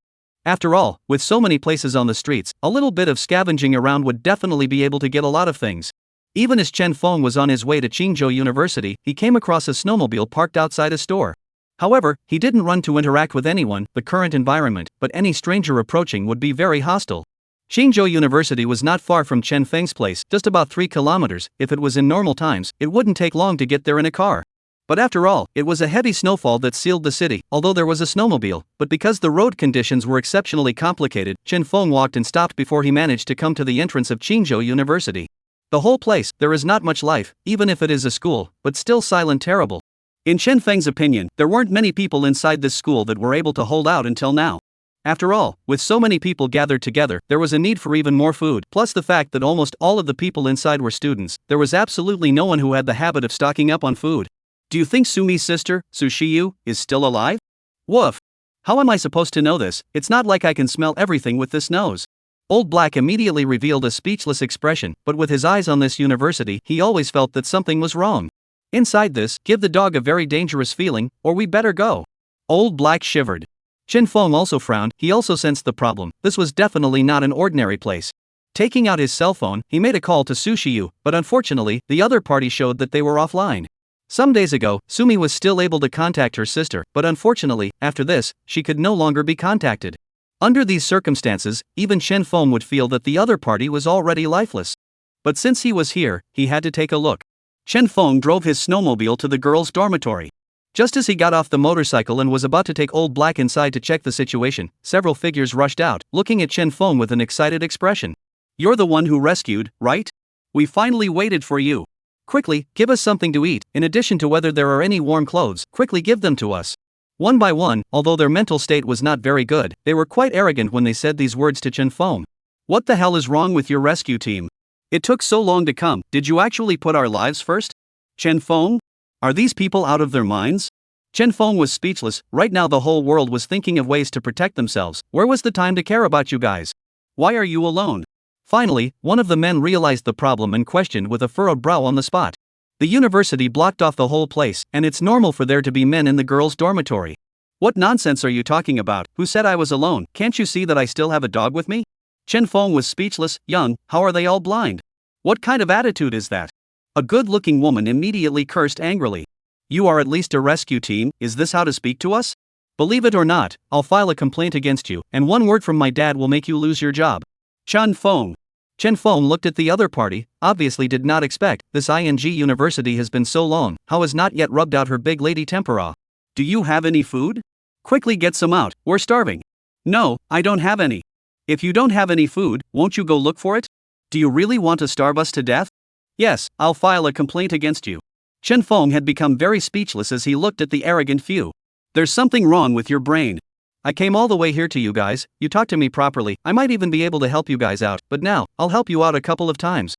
After all, with so many places on the streets, a little bit of scavenging around would definitely be able to get a lot of things. Even as Chen Feng was on his way to Qingzhou University, he came across a snowmobile parked outside a store. However, he didn't run to interact with anyone, the current environment, but any stranger approaching would be very hostile. Qingzhou University was not far from Chen Feng's place, just about 3 kilometers. If it was in normal times, it wouldn't take long to get there in a car. But after all, it was a heavy snowfall that sealed the city, although there was a snowmobile, but because the road conditions were exceptionally complicated, Chen Feng walked and stopped before he managed to come to the entrance of Qingzhou University. The whole place, there is not much life, even if it is a school, but still silent terrible. In Chen Feng's opinion, there weren't many people inside this school that were able to hold out until now. After all, with so many people gathered together, there was a need for even more food, plus the fact that almost all of the people inside were students. There was absolutely no one who had the habit of stocking up on food. Do you think Sumi's sister, Sushiyu, is still alive? Woof. How am I supposed to know this? It's not like I can smell everything with this nose. Old Black immediately revealed a speechless expression, but with his eyes on this university, he always felt that something was wrong. Inside this, give the dog a very dangerous feeling, or we better go. Old Black shivered. Chen Feng also frowned. He also sensed the problem. This was definitely not an ordinary place. Taking out his cell phone, he made a call to Sushiyu, but unfortunately, the other party showed that they were offline. Some days ago, Sumi was still able to contact her sister, but unfortunately, after this, she could no longer be contacted. Under these circumstances, even Chen Feng would feel that the other party was already lifeless. But since he was here, he had to take a look. Chen Feng drove his snowmobile to the girls' dormitory. Just as he got off the motorcycle and was about to take Old Black inside to check the situation, several figures rushed out, looking at Chen Feng with an excited expression. You're the one who rescued, right? We finally waited for you. Quickly, give us something to eat. In addition to whether there are any warm clothes, quickly give them to us. One by one, although their mental state was not very good, they were quite arrogant when they said these words to Chen Feng. What the hell is wrong with your rescue team? It took so long to come. Did you actually put our lives first? Chen Feng? Are these people out of their minds? Chen Feng was speechless. Right now the whole world was thinking of ways to protect themselves. Where was the time to care about you guys? Why are you alone? Finally, one of the men realized the problem and questioned with a furrowed brow on the spot. The university blocked off the whole place, and it's normal for there to be men in the girls' dormitory. What nonsense are you talking about? Who said I was alone? Can't you see that I still have a dog with me? Chen Feng was speechless. Young, how are they all blind? What kind of attitude is that? A good-looking woman immediately cursed angrily. You are at least a rescue team, is this how to speak to us? Believe it or not, I'll file a complaint against you, and one word from my dad will make you lose your job. Chen Feng. Chen Feng looked at the other party, obviously did not expect, this ING university has been so long, how has not yet rubbed out her big lady tempera? Do you have any food? Quickly get some out, we're starving. No, I don't have any. If you don't have any food, won't you go look for it? Do you really want to starve us to death? Yes, I'll file a complaint against you. Chen Feng had become very speechless as he looked at the arrogant few. There's something wrong with your brain. I came all the way here to you guys, you talk to me properly, I might even be able to help you guys out, but now, I'll help you out a couple of times.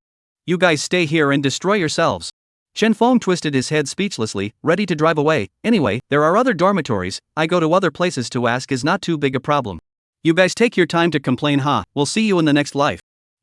You guys stay here and destroy yourselves. Chen Feng twisted his head speechlessly, ready to drive away. Anyway, there are other dormitories, I go to other places to ask is not too big a problem. You guys take your time to complain, huh? We'll see you in the next life.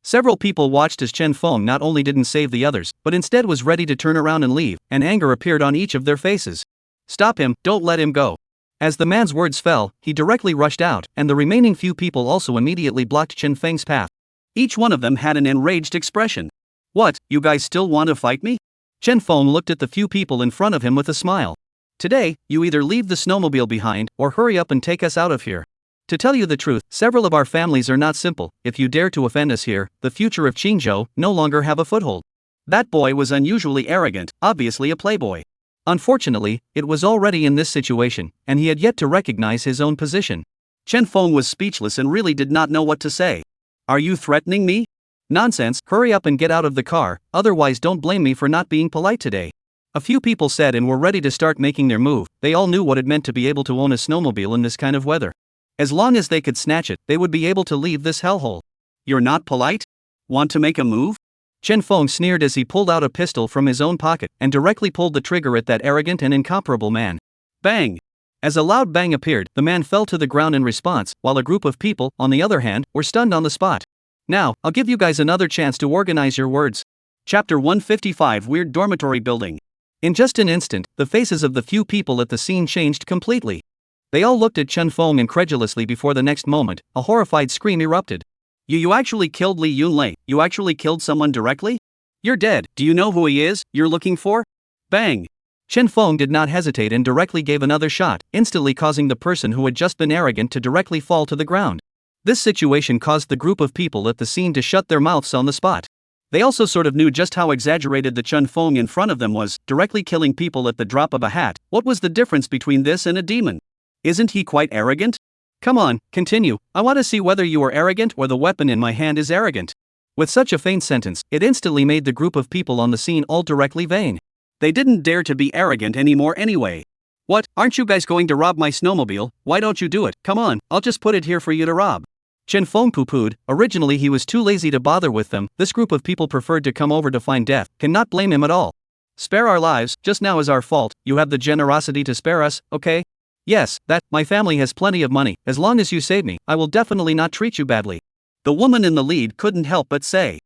Several people watched as Chen Feng not only didn't save the others, but instead was ready to turn around and leave, and anger appeared on each of their faces. Stop him, don't let him go. As the man's words fell, he directly rushed out, and the remaining few people also immediately blocked Chen Feng's path. Each one of them had an enraged expression. What, you guys still want to fight me? Chen Feng looked at the few people in front of him with a smile. Today, you either leave the snowmobile behind, or hurry up and take us out of here. To tell you the truth, several of our families are not simple. If you dare to offend us here, the future of Qingzhou no longer have a foothold. That boy was unusually arrogant, obviously a playboy. Unfortunately, it was already in this situation, and he had yet to recognize his own position. Chen Feng was speechless and really did not know what to say. Are you threatening me? Nonsense, hurry up and get out of the car, otherwise don't blame me for not being polite today. A few people said and were ready to start making their move. They all knew what it meant to be able to own a snowmobile in this kind of weather. As long as they could snatch it, they would be able to leave this hellhole. You're not polite? Want to make a move? Chen Feng sneered as he pulled out a pistol from his own pocket and directly pulled the trigger at that arrogant and incomparable man. Bang! As a loud bang appeared, the man fell to the ground in response, while a group of people, on the other hand, were stunned on the spot. Now, I'll give you guys another chance to organize your words. Chapter 155 Weird Dormitory Building. In just an instant, the faces of the few people at the scene changed completely. They all looked at Chen Feng incredulously before the next moment, a horrified scream erupted. You actually killed Li Yunlei? You actually killed someone directly? You're dead. Do you know who he is, you're looking for? Bang! Chen Feng did not hesitate and directly gave another shot, instantly causing the person who had just been arrogant to directly fall to the ground. This situation caused the group of people at the scene to shut their mouths on the spot. They also sort of knew just how exaggerated the Chen Feng in front of them was, directly killing people at the drop of a hat. What was the difference between this and a demon? Isn't he quite arrogant? Come on, continue. I want to see whether you are arrogant or the weapon in my hand is arrogant. With such a faint sentence, it instantly made the group of people on the scene all directly vain. They didn't dare to be arrogant anymore anyway. What, aren't you guys going to rob my snowmobile? Why don't you do it? Come on, I'll just put it here for you to rob. Chen Feng pooh-poohed. Originally he was too lazy to bother with them. This group of people preferred to come over to find death. Cannot blame him at all. Spare our lives, just now is our fault. You have the generosity to spare us, okay? Yes, my family has plenty of money. As long as you save me, I will definitely not treat you badly. The woman in the lead couldn't help but say.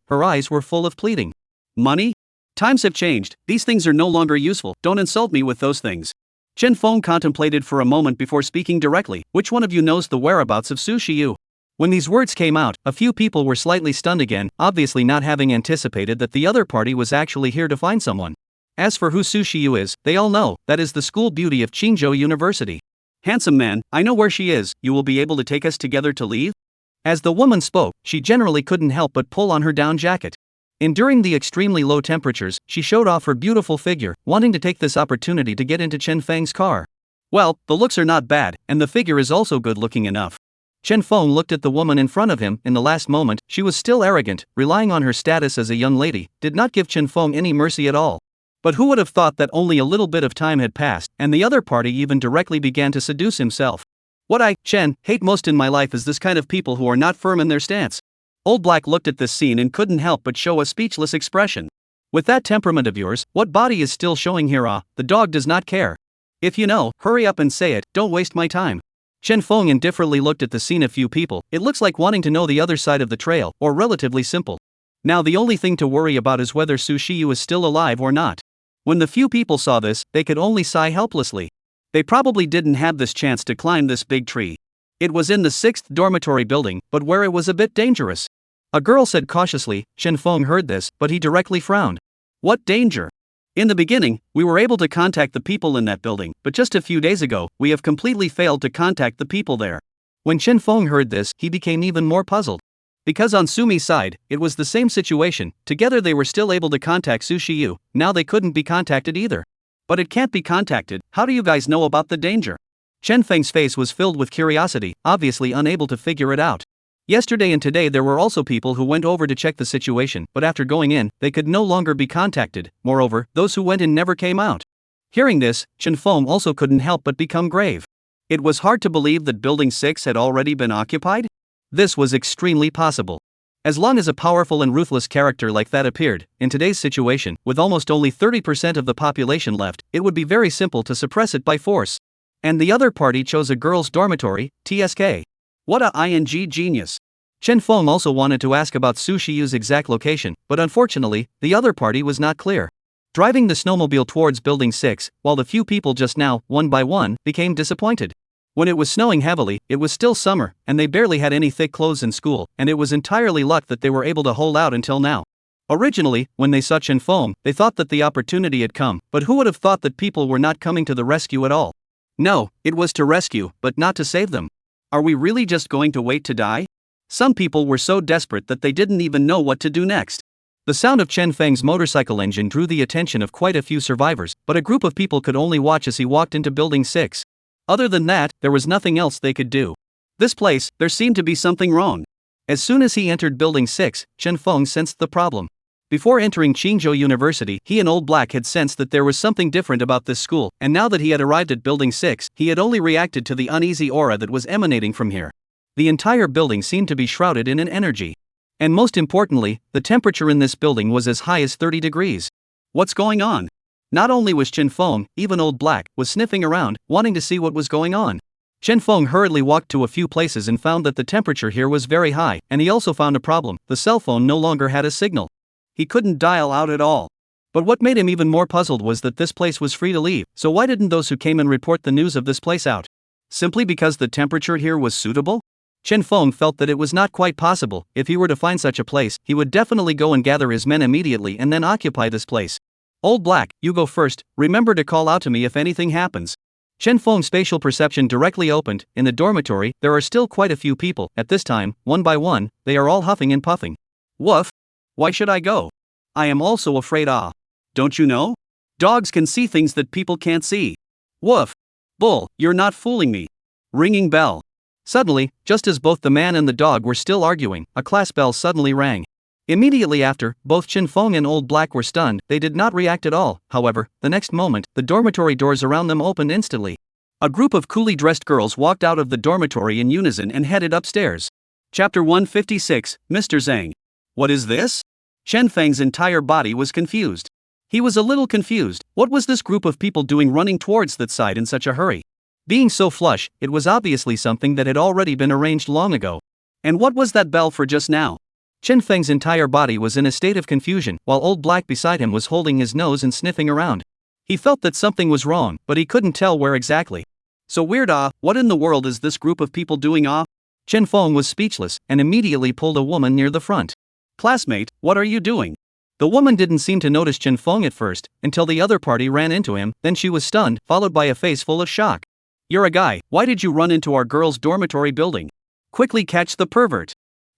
Her eyes were full of pleading. Money? Times have changed, these things are no longer useful, don't insult me with those things. Chen Feng contemplated for a moment before speaking directly. Which one of you knows the whereabouts of Su Shiyu? When these words came out, a few people were slightly stunned again, obviously not having anticipated that the other party was actually here to find someone. As for who Su Shiyu is, they all know, that is the school beauty of Qingzhou University. Handsome man, I know where she is, you will be able to take us together to leave? As the woman spoke, she generally couldn't help but pull on her down jacket. Enduring the extremely low temperatures, she showed off her beautiful figure, wanting to take this opportunity to get into Chen Feng's car. Well, the looks are not bad, and the figure is also good looking enough. Chen Feng looked at the woman in front of him. In the last moment, she was still arrogant, relying on her status as a young lady, did not give Chen Feng any mercy at all. But who would have thought that only a little bit of time had passed, and the other party even directly began to seduce himself. What I, Chen, hate most in my life is this kind of people who are not firm in their stance. Old Black looked at this scene and couldn't help but show a speechless expression. With that temperament of yours, what body is still showing here? The dog does not care. If you know, hurry up and say it, don't waste my time. Chen Feng indifferently looked at the scene. A few people, it looks like wanting to know the other side of the trail, or relatively simple. Now the only thing to worry about is whether Su Shiyu is still alive or not. When the few people saw this, they could only sigh helplessly. They probably didn't have this chance to climb this big tree. It was in the 6th dormitory building, but where it was a bit dangerous. A girl said cautiously. Chen Feng heard this, but he directly frowned. What danger? In the beginning, we were able to contact the people in that building, but just a few days ago, we have completely failed to contact the people there. When Chen Feng heard this, he became even more puzzled. Because on Sumi's side, it was the same situation. Together they were still able to contact Su Shiyu, now they couldn't be contacted either. But it can't be contacted, how do you guys know about the danger? Chen Feng's face was filled with curiosity, obviously unable to figure it out. Yesterday and today there were also people who went over to check the situation, but after going in, they could no longer be contacted. Moreover, those who went in never came out. Hearing this, Chen Feng also couldn't help but become grave. It was hard to believe that Building 6 had already been occupied? This was extremely possible. As long as a powerful and ruthless character like that appeared, in today's situation, with almost only 30% of the population left, it would be very simple to suppress it by force. And the other party chose a girls' dormitory, TSK. What a ing genius. Chen Feng also wanted to ask about Su Shiyu's exact location, but unfortunately, the other party was not clear. Driving the snowmobile towards Building 6, while the few people just now, one by one, became disappointed. When it was snowing heavily, it was still summer, and they barely had any thick clothes in school, and it was entirely luck that they were able to hold out until now. Originally, when they saw Chen Feng, they thought that the opportunity had come, but who would have thought that people were not coming to the rescue at all? No, it was to rescue, but not to save them. Are we really just going to wait to die? Some people were so desperate that they didn't even know what to do next. The sound of Chen Feng's motorcycle engine drew the attention of quite a few survivors, but a group of people could only watch as he walked into Building 6. Other than that, there was nothing else they could do. This place, there seemed to be something wrong. As soon as he entered Building 6, Chen Feng sensed the problem. Before entering Qingzhou University, he and Old Black had sensed that there was something different about this school, and now that he had arrived at Building 6, he had only reacted to the uneasy aura that was emanating from here. The entire building seemed to be shrouded in an energy. And most importantly, the temperature in this building was as high as 30 degrees. What's going on? Not only was Chen Feng, even Old Black, was sniffing around, wanting to see what was going on. Chen Feng hurriedly walked to a few places and found that the temperature here was very high, and he also found a problem: the cell phone no longer had a signal. He couldn't dial out at all. But what made him even more puzzled was that this place was free to leave, so why didn't those who came and report the news of this place out? Simply because the temperature here was suitable? Chen Feng felt that it was not quite possible. If he were to find such a place, he would definitely go and gather his men immediately and then occupy this place. Old Black, you go first, remember to call out to me if anything happens. Chen Feng's spatial perception directly opened. In the dormitory, there are still quite a few people. At this time, one by one, they are all huffing and puffing. Woof! Why should I go? I am also afraid. Don't you know? Dogs can see things that people can't see. Woof! Bull, you're not fooling me. Ringing bell. Suddenly, just as both the man and the dog were still arguing, a class bell suddenly rang. Immediately after, both Chen Feng and Old Black were stunned. They did not react at all. However, the next moment, the dormitory doors around them opened instantly. A group of coolly dressed girls walked out of the dormitory in unison and headed upstairs. Chapter 156, Mr. Zhang. What is this? Chen Feng's entire body was confused. He was a little confused. What was this group of people doing running towards that side in such a hurry? Being so flush, it was obviously something that had already been arranged long ago. And what was that bell for just now? Chen Feng's entire body was in a state of confusion, while Old Black beside him was holding his nose and sniffing around. He felt that something was wrong, but he couldn't tell where exactly. So weird. What in the world is this group of people doing? Chen Feng was speechless, and immediately pulled a woman near the front. Classmate, what are you doing? The woman didn't seem to notice Chen Feng at first, until the other party ran into him, then she was stunned, followed by a face full of shock. You're a guy, why did you run into our girls' dormitory building? Quickly catch the pervert.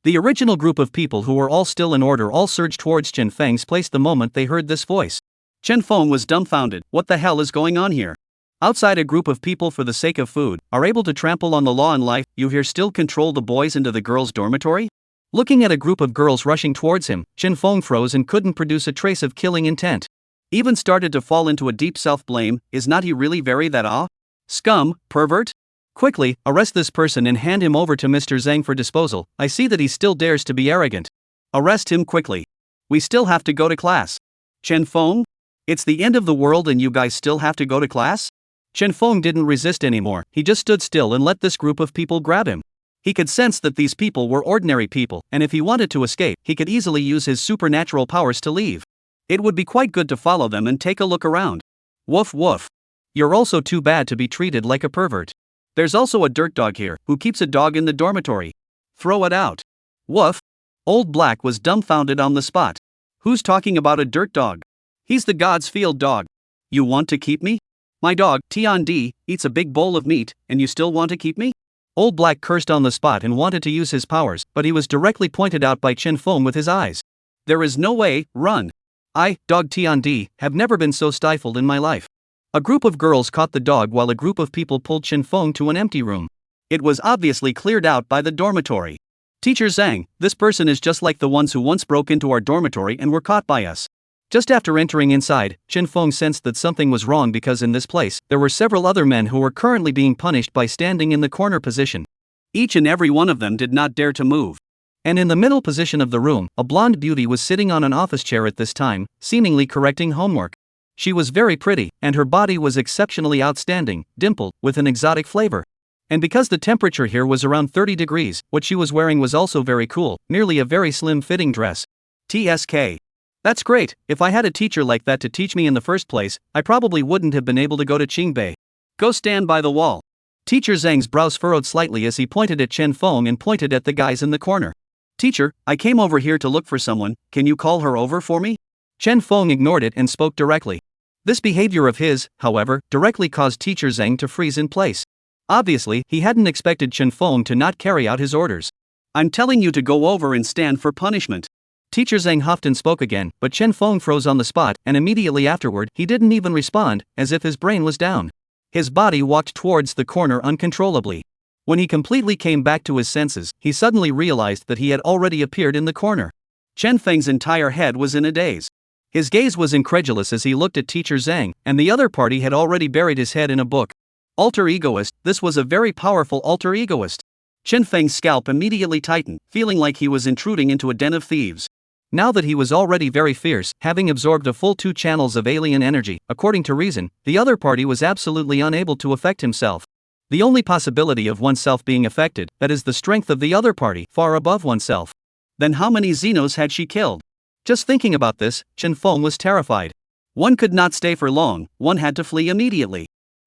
The original group of people who were all still in order all surged towards Chen Feng's place the moment they heard this voice. Chen Feng was dumbfounded. What the hell is going on here? Outside, a group of people for the sake of food are able to trample on the law and life. You here still control the boys into the girls' dormitory? Looking at a group of girls rushing towards him, Chen Feng froze and couldn't produce a trace of killing intent. Even started to fall into a deep self-blame. Is not he really very that? Scum, pervert? Quickly, arrest this person and hand him over to Mr. Zhang for disposal. I see that he still dares to be arrogant. Arrest him quickly. We still have to go to class. Chen Feng? It's the end of the world and you guys still have to go to class? Chen Feng didn't resist anymore. He just stood still and let this group of people grab him. He could sense that these people were ordinary people, and if he wanted to escape, he could easily use his supernatural powers to leave. It would be quite good to follow them and take a look around. Woof woof. You're also too bad to be treated like a pervert. There's also a dirt dog here, who keeps a dog in the dormitory. Throw it out. Woof. Old Black was dumbfounded on the spot. Who's talking about a dirt dog? He's the God's field dog. You want to keep me? My dog, Tiandi, eats a big bowl of meat, and you still want to keep me? Old Black cursed on the spot and wanted to use his powers, but he was directly pointed out by Chen Feng with his eyes. There is no way, run. I, dog Tiandi, have never been so stifled in my life. A group of girls caught the dog while a group of people pulled Chen Feng to an empty room. It was obviously cleared out by the dormitory. Teacher Zhang, this person is just like the ones who once broke into our dormitory and were caught by us. Just after entering inside, Chen Feng sensed that something was wrong because in this place, there were several other men who were currently being punished by standing in the corner position. Each and every one of them did not dare to move. And in the middle position of the room, a blonde beauty was sitting on an office chair at this time, seemingly correcting homework. She was very pretty, and her body was exceptionally outstanding, dimpled, with an exotic flavor. And because the temperature here was around 30 degrees, what she was wearing was also very cool, merely a very slim-fitting dress. TSK. That's great. If I had a teacher like that to teach me in the first place, I probably wouldn't have been able to go to Qingbei. Go stand by the wall. Teacher Zhang's brows furrowed slightly as he pointed at Chen Feng and pointed at the guys in the corner. Teacher, I came over here to look for someone, can you call her over for me? Chen Feng ignored it and spoke directly. This behavior of his, however, directly caused Teacher Zhang to freeze in place. Obviously, he hadn't expected Chen Feng to not carry out his orders. I'm telling you to go over and stand for punishment. Teacher Zhang huffed and spoke again, but Chen Feng froze on the spot, and immediately afterward, he didn't even respond, as if his brain was down. His body walked towards the corner uncontrollably. When he completely came back to his senses, he suddenly realized that he had already appeared in the corner. Chen Feng's entire head was in a daze. His gaze was incredulous as he looked at Teacher Zhang, and the other party had already buried his head in a book. Alter egoist, this was a very powerful alter egoist. Chen Feng's scalp immediately tightened, feeling like he was intruding into a den of thieves. Now that he was already very fierce, having absorbed a full 2 channels of alien energy, according to reason, the other party was absolutely unable to affect himself. The only possibility of oneself being affected, that is the strength of the other party, far above oneself. Then how many Xenos had she killed? Just thinking about this, Chen Feng was terrified. One could not stay for long, one had to flee immediately.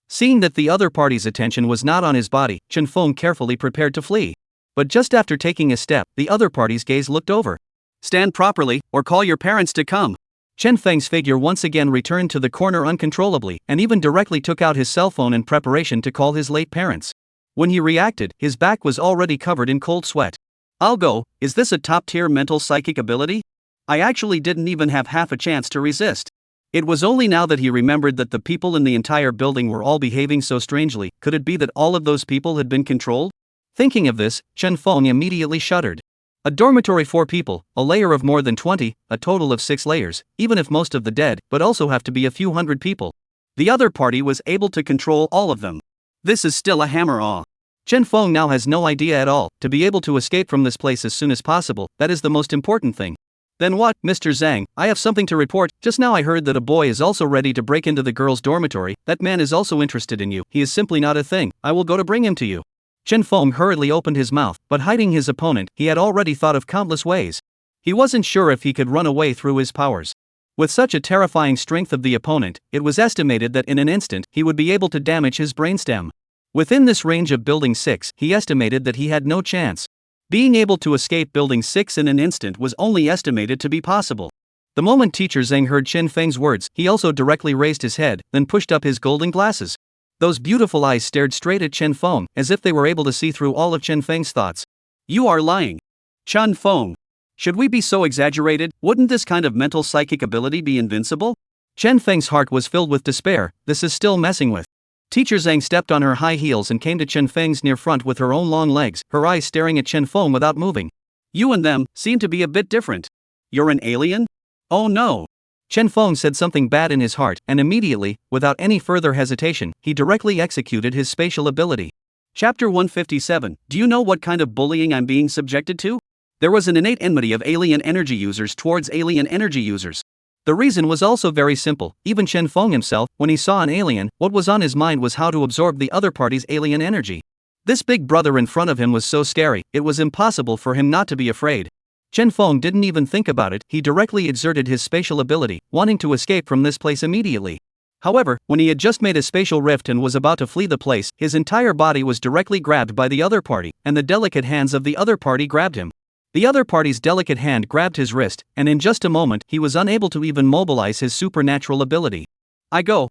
Seeing that the other party's attention was not on his body, Chen Feng carefully prepared to flee. But just after taking a step, the other party's gaze looked over. Stand properly, or call your parents to come. Chen Feng's figure once again returned to the corner uncontrollably, and even directly took out his cell phone in preparation to call his late parents. When he reacted, his back was already covered in cold sweat. I'll go, is this a top-tier mental psychic ability? I actually didn't even have half a chance to resist. It was only now that he remembered that the people in the entire building were all behaving so strangely. Could it be that all of those people had been controlled? Thinking of this, Chen Feng immediately shuddered. A dormitory 4 people, a layer of more than 20, a total of 6 layers, even if most of the dead, but also have to be a few hundred people. The other party was able to control all of them. This is still a hammer-awe. Chen Feng now has no idea at all. To be able to escape from this place as soon as possible, that is the most important thing. Then what, Mr. Zhang, I have something to report. Just now I heard that a boy is also ready to break into the girls' dormitory. That man is also interested in you. He is simply not a thing. I will go to bring him to you. Chen Feng hurriedly opened his mouth, but hiding his opponent, he had already thought of countless ways. He wasn't sure if he could run away through his powers. With such a terrifying strength of the opponent, it was estimated that in an instant, he would be able to damage his brainstem. Within this range of Building 6, he estimated that he had no chance. Being able to escape Building 6 in an instant was only estimated to be possible. The moment Teacher Zhang heard Chen Feng's words, he also directly raised his head, then pushed up his golden glasses. Those beautiful eyes stared straight at Chen Feng, as if they were able to see through all of Chen Feng's thoughts. You are lying. Chen Feng. Should we be so exaggerated? Wouldn't this kind of mental psychic ability be invincible? Chen Feng's heart was filled with despair. This is still messing with. Teacher Zhang stepped on her high heels and came to Chen Feng's near front with her own long legs, her eyes staring at Chen Feng without moving. You and them seem to be a bit different. You're an alien? Oh no. Chen Feng said something bad in his heart, and immediately, without any further hesitation, he directly executed his spatial ability. Chapter 157. Do you know what kind of bullying I'm being subjected to? There was an innate enmity of alien energy users towards alien energy users. The reason was also very simple. Even Chen Feng himself, when he saw an alien, what was on his mind was how to absorb the other party's alien energy. This big brother in front of him was so scary, it was impossible for him not to be afraid. Chen Feng didn't even think about it, he directly exerted his spatial ability, wanting to escape from this place immediately. However, when he had just made a spatial rift and was about to flee the place, his entire body was directly grabbed by the other party, and the delicate hands of the other party grabbed him. The other party's delicate hand grabbed his wrist, and in just a moment, he was unable to even mobilize his supernatural ability. I go,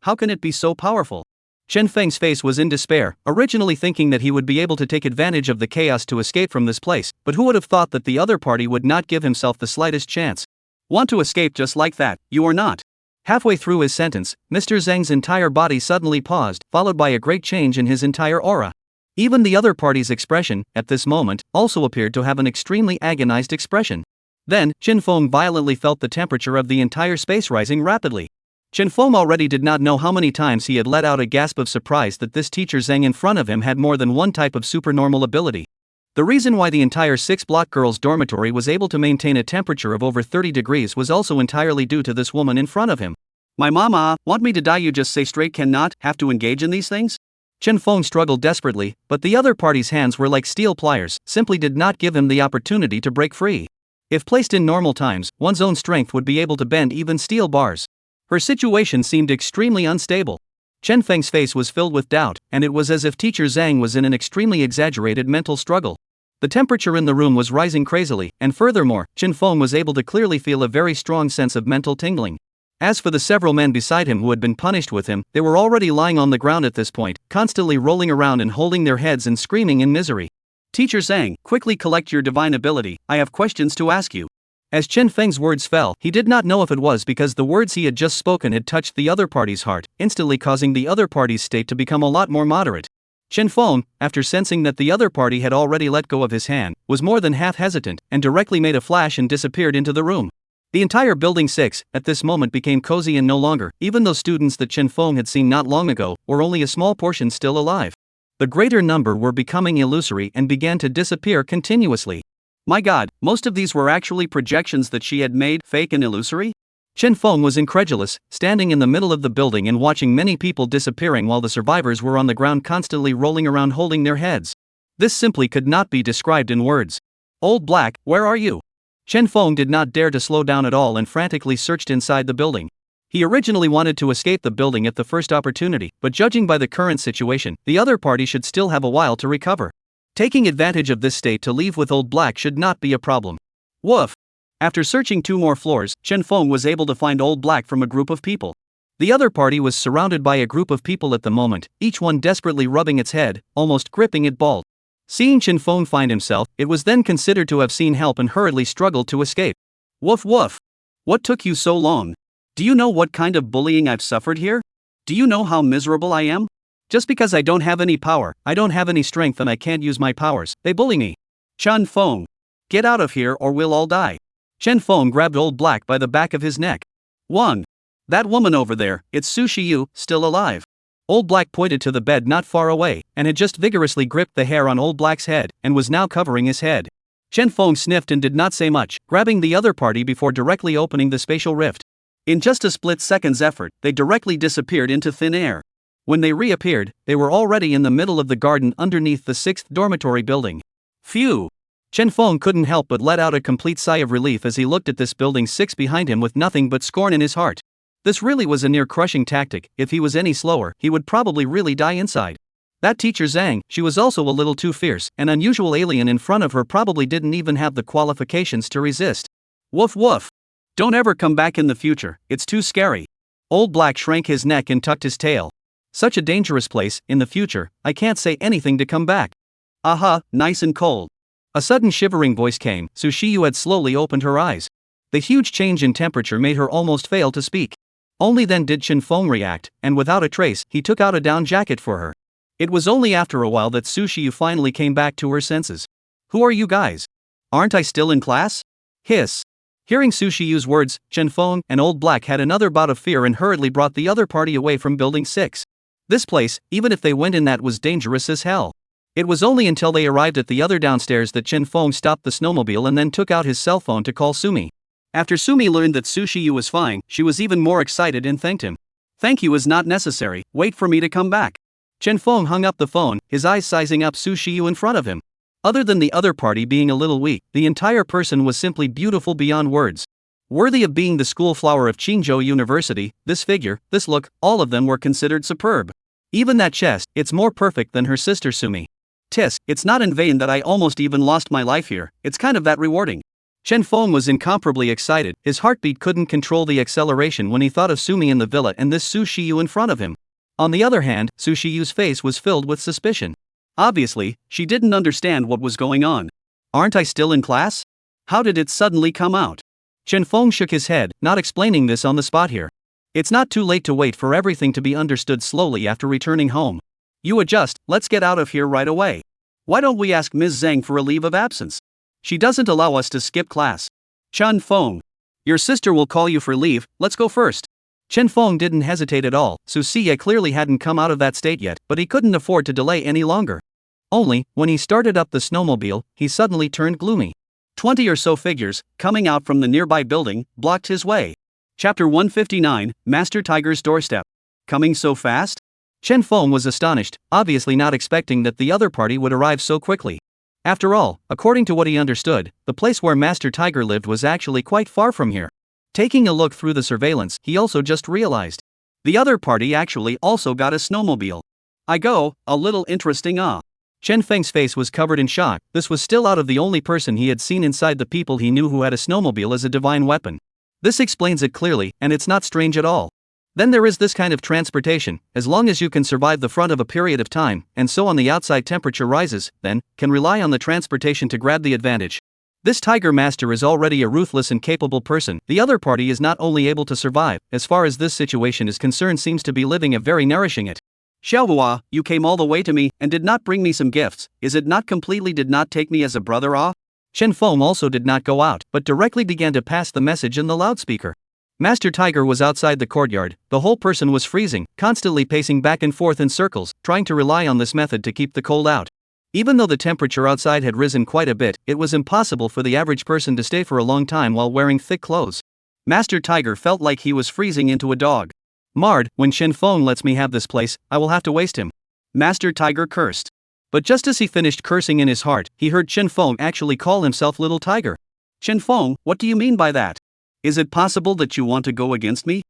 how can it be so powerful? Chen Feng's face was in despair, originally thinking that he would be able to take advantage of the chaos to escape from this place, but who would have thought that the other party would not give himself the slightest chance? Want to escape just like that, you are not. Halfway through his sentence, Mr. Zhang's entire body suddenly paused, followed by a great change in his entire aura. Even the other party's expression, at this moment, also appeared to have an extremely agonized expression. Then, Chen Feng violently felt the temperature of the entire space rising rapidly. Chen Feng already did not know how many times he had let out a gasp of surprise that this Teacher Zhang in front of him had more than one type of supernormal ability. The reason why the entire 6-block girls' dormitory was able to maintain a temperature of over 30 degrees was also entirely due to this woman in front of him. My mama, want me to die? You just say straight cannot have to engage in these things? Chen Feng struggled desperately, but the other party's hands were like steel pliers, simply did not give him the opportunity to break free. If placed in normal times, one's own strength would be able to bend even steel bars. Her situation seemed extremely unstable. Chen Feng's face was filled with doubt, and it was as if Teacher Zhang was in an extremely exaggerated mental struggle. The temperature in the room was rising crazily, and furthermore, Chen Feng was able to clearly feel a very strong sense of mental tingling. As for the several men beside him who had been punished with him, they were already lying on the ground at this point, constantly rolling around and holding their heads and screaming in misery. Teacher Zhang, quickly collect your divine ability, I have questions to ask you. As Chen Feng's words fell, he did not know if it was because the words he had just spoken had touched the other party's heart, instantly causing the other party's state to become a lot more moderate. Chen Feng, after sensing that the other party had already let go of his hand, was more than half hesitant, and directly made a flash and disappeared into the room. The entire Building 6, at this moment became cozy and no longer, even those students that Chen Feng had seen not long ago, were only a small portion still alive. The greater number were becoming illusory and began to disappear continuously. My god, most of these were actually projections that she had made, fake and illusory? Chen Feng was incredulous, standing in the middle of the building and watching many people disappearing while the survivors were on the ground constantly rolling around holding their heads. This simply could not be described in words. Old Black, where are you? Chen Feng did not dare to slow down at all and frantically searched inside the building. He originally wanted to escape the building at the first opportunity, but judging by the current situation, the other party should still have a while to recover. Taking advantage of this state to leave with Old Black should not be a problem. Woof! After searching 2 more floors, Chen Feng was able to find Old Black from a group of people. The other party was surrounded by a group of people at the moment, each one desperately rubbing its head, almost gripping it bald. Seeing Chen Feng find himself, it was then considered to have seen help and hurriedly struggled to escape. Woof woof! What took you so long? Do you know what kind of bullying I've suffered here? Do you know how miserable I am? Just because I don't have any power, I don't have any strength and I can't use my powers, they bully me. Chen Feng! Get out of here or we'll all die. Chen Feng grabbed Old Black by the back of his neck. That woman over there, it's Su Shiyu, still alive. Old Black pointed to the bed not far away, and had just vigorously gripped the hair on Old Black's head, and was now covering his head. Chen Feng sniffed and did not say much, grabbing the other party before directly opening the spatial rift. In just a split second's effort, they directly disappeared into thin air. When they reappeared, they were already in the middle of the garden underneath the 6th dormitory building. Phew! Chen Feng couldn't help but let out a complete sigh of relief as he looked at this building 6 behind him with nothing but scorn in his heart. This really was a near-crushing tactic. If he was any slower, he would probably really die inside. That teacher Zhang, she was also a little too fierce. An unusual alien in front of her probably didn't even have the qualifications to resist. Woof woof! Don't ever come back in the future, it's too scary. Old Black shrank his neck and tucked his tail. Such a dangerous place, in the future, I can't say anything to come back. Aha, nice and cold. A sudden shivering voice came. Su Shiyu had slowly opened her eyes. The huge change in temperature made her almost fail to speak. Only then did Chen Feng react, and without a trace, he took out a down jacket for her. It was only after a while that Su Shiyu finally came back to her senses. Who are you guys? Aren't I still in class? Hiss. Hearing Su Shiyu's words, Chen Feng and Old Black had another bout of fear and hurriedly brought the other party away from Building 6. This place, even if they went in that, was dangerous as hell. It was only until they arrived at the other downstairs that Chen Feng stopped the snowmobile and then took out his cell phone to call Sumi. After Sumi learned that Su Shiyu was fine, she was even more excited and thanked him. Thank you is not necessary, wait for me to come back. Chen Feng hung up the phone, his eyes sizing up Su Shiyu in front of him. Other than the other party being a little weak, the entire person was simply beautiful beyond words. Worthy of being the school flower of Qingzhou University, this figure, this look, all of them were considered superb. Even that chest, it's more perfect than her sister Sumi. Tis, it's not in vain that I almost even lost my life here, it's kind of that rewarding. Chen Feng was incomparably excited, his heartbeat couldn't control the acceleration when he thought of Sumi in the villa and this Su Shiyu in front of him. On the other hand, Su Shiyu's face was filled with suspicion. Obviously, she didn't understand what was going on. Aren't I still in class? How did it suddenly come out? Chen Feng shook his head, not explaining this on the spot here. It's not too late to wait for everything to be understood slowly after returning home. You adjust, let's get out of here right away. Why don't we ask Ms. Zhang for a leave of absence? She doesn't allow us to skip class. Chen Feng. Your sister will call you for leave, let's go first. Chen Feng didn't hesitate at all. Su Siye clearly hadn't come out of that state yet, but he couldn't afford to delay any longer. Only, when he started up the snowmobile, he suddenly turned gloomy. 20 or so figures, coming out from the nearby building, blocked his way. Chapter 159, Master Tiger's Doorstep. Coming so fast? Chen Feng was astonished, obviously not expecting that the other party would arrive so quickly. After all, according to what he understood, the place where Master Tiger lived was actually quite far from here. Taking a look through the surveillance, he also just realized the other party actually also got a snowmobile. A little interesting. Chen Feng's face was covered in shock. This was still out of the only person he had seen inside the people he knew who had a snowmobile as a divine weapon. This explains it clearly, and it's not strange at all. Then there is this kind of transportation, as long as you can survive the front of a period of time, and so on the outside temperature rises, then, can rely on the transportation to grab the advantage. This Tiger Master is already a ruthless and capable person. The other party is not only able to survive, as far as this situation is concerned seems to be living a very nourishing it. Xiaohua, you came all the way to me and did not bring me some gifts, is it not completely did not take me as a brother? Chen Feng also did not go out, but directly began to pass the message in the loudspeaker. Master Tiger was outside the courtyard. The whole person was freezing, constantly pacing back and forth in circles, trying to rely on this method to keep the cold out. Even though the temperature outside had risen quite a bit, it was impossible for the average person to stay for a long time while wearing thick clothes. Master Tiger felt like he was freezing into a dog. Marred, when Chen Feng lets me have this place, I will have to waste him. Master Tiger cursed. But just as he finished cursing in his heart, he heard Chen Feng actually call himself Little Tiger. Chen Feng, what do you mean by that? Is it possible that you want to go against me?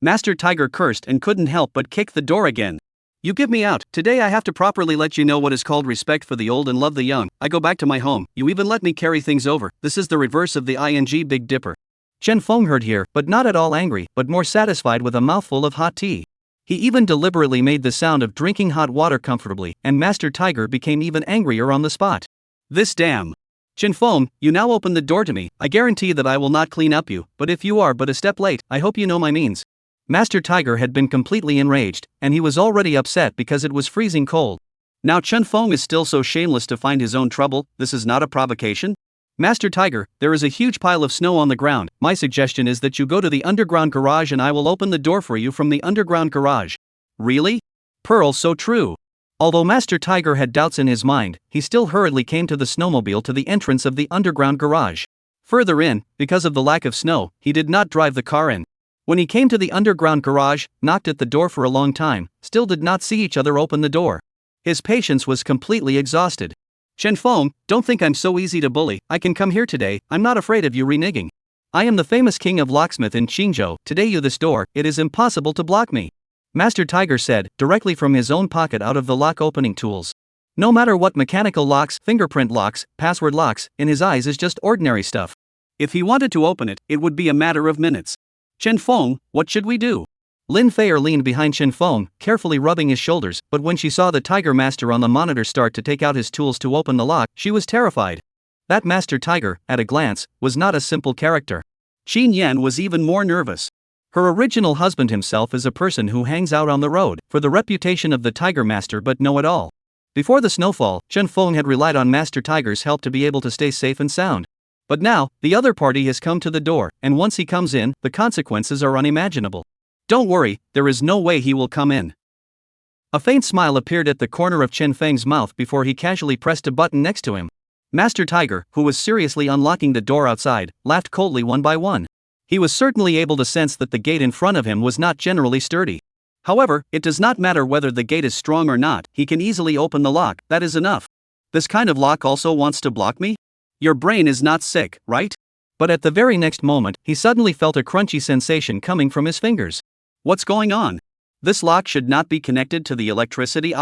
Master Tiger cursed and couldn't help but kick the door again. You give me out. Today I have to properly let you know what is called respect for the old and love the young. I go back to my home. You even let me carry things over. This is the reverse of the ing Big Dipper. Chen Feng heard here, but not at all angry, but more satisfied with a mouthful of hot tea. He even deliberately made the sound of drinking hot water comfortably, and Master Tiger became even angrier on the spot. This damn. Chen Feng, you now open the door to me. I guarantee that I will not clean up you, but if you are but a step late, I hope you know my means. Master Tiger had been completely enraged, and he was already upset because it was freezing cold. Now Chen Feng is still so shameless to find his own trouble. This is not a provocation? Master Tiger, there is a huge pile of snow on the ground. My suggestion is that you go to the underground garage and I will open the door for you from the underground garage. Really? Pearl, so true. Although Master Tiger had doubts in his mind, he still hurriedly came to the snowmobile to the entrance of the underground garage. Further in, because of the lack of snow, he did not drive the car in. When he came to the underground garage, knocked at the door for a long time, still did not see each other open the door. His patience was completely exhausted. Chen Feng, don't think I'm so easy to bully. I can come here today. I'm not afraid of you reneging. I am the famous king of locksmith in Qingzhou. Today you this door, it is impossible to block me. Master Tiger said, directly from his own pocket out of the lock opening tools. No matter what mechanical locks, fingerprint locks, password locks, in his eyes is just ordinary stuff. If he wanted to open it, it would be a matter of minutes. Chen Feng, what should we do? Lin Feier leaned behind Chen Feng, carefully rubbing his shoulders, but when she saw the Tiger Master on the monitor start to take out his tools to open the lock, she was terrified. That Master Tiger, at a glance, was not a simple character. Qin Yan was even more nervous. Her original husband himself is a person who hangs out on the road, for the reputation of the Tiger Master but know-it-all. Before the snowfall, Chen Feng had relied on Master Tiger's help to be able to stay safe and sound. But now, the other party has come to the door, and once he comes in, the consequences are unimaginable. Don't worry, there is no way he will come in. A faint smile appeared at the corner of Chen Feng's mouth before he casually pressed a button next to him. Master Tiger, who was seriously unlocking the door outside, laughed coldly one by one. He was certainly able to sense that the gate in front of him was not generally sturdy. However, it does not matter whether the gate is strong or not, he can easily open the lock, that is enough. This kind of lock also wants to block me? Your brain is not sick, right? But at the very next moment, he suddenly felt a crunchy sensation coming from his fingers. What's going on? This lock should not be connected to the electricity.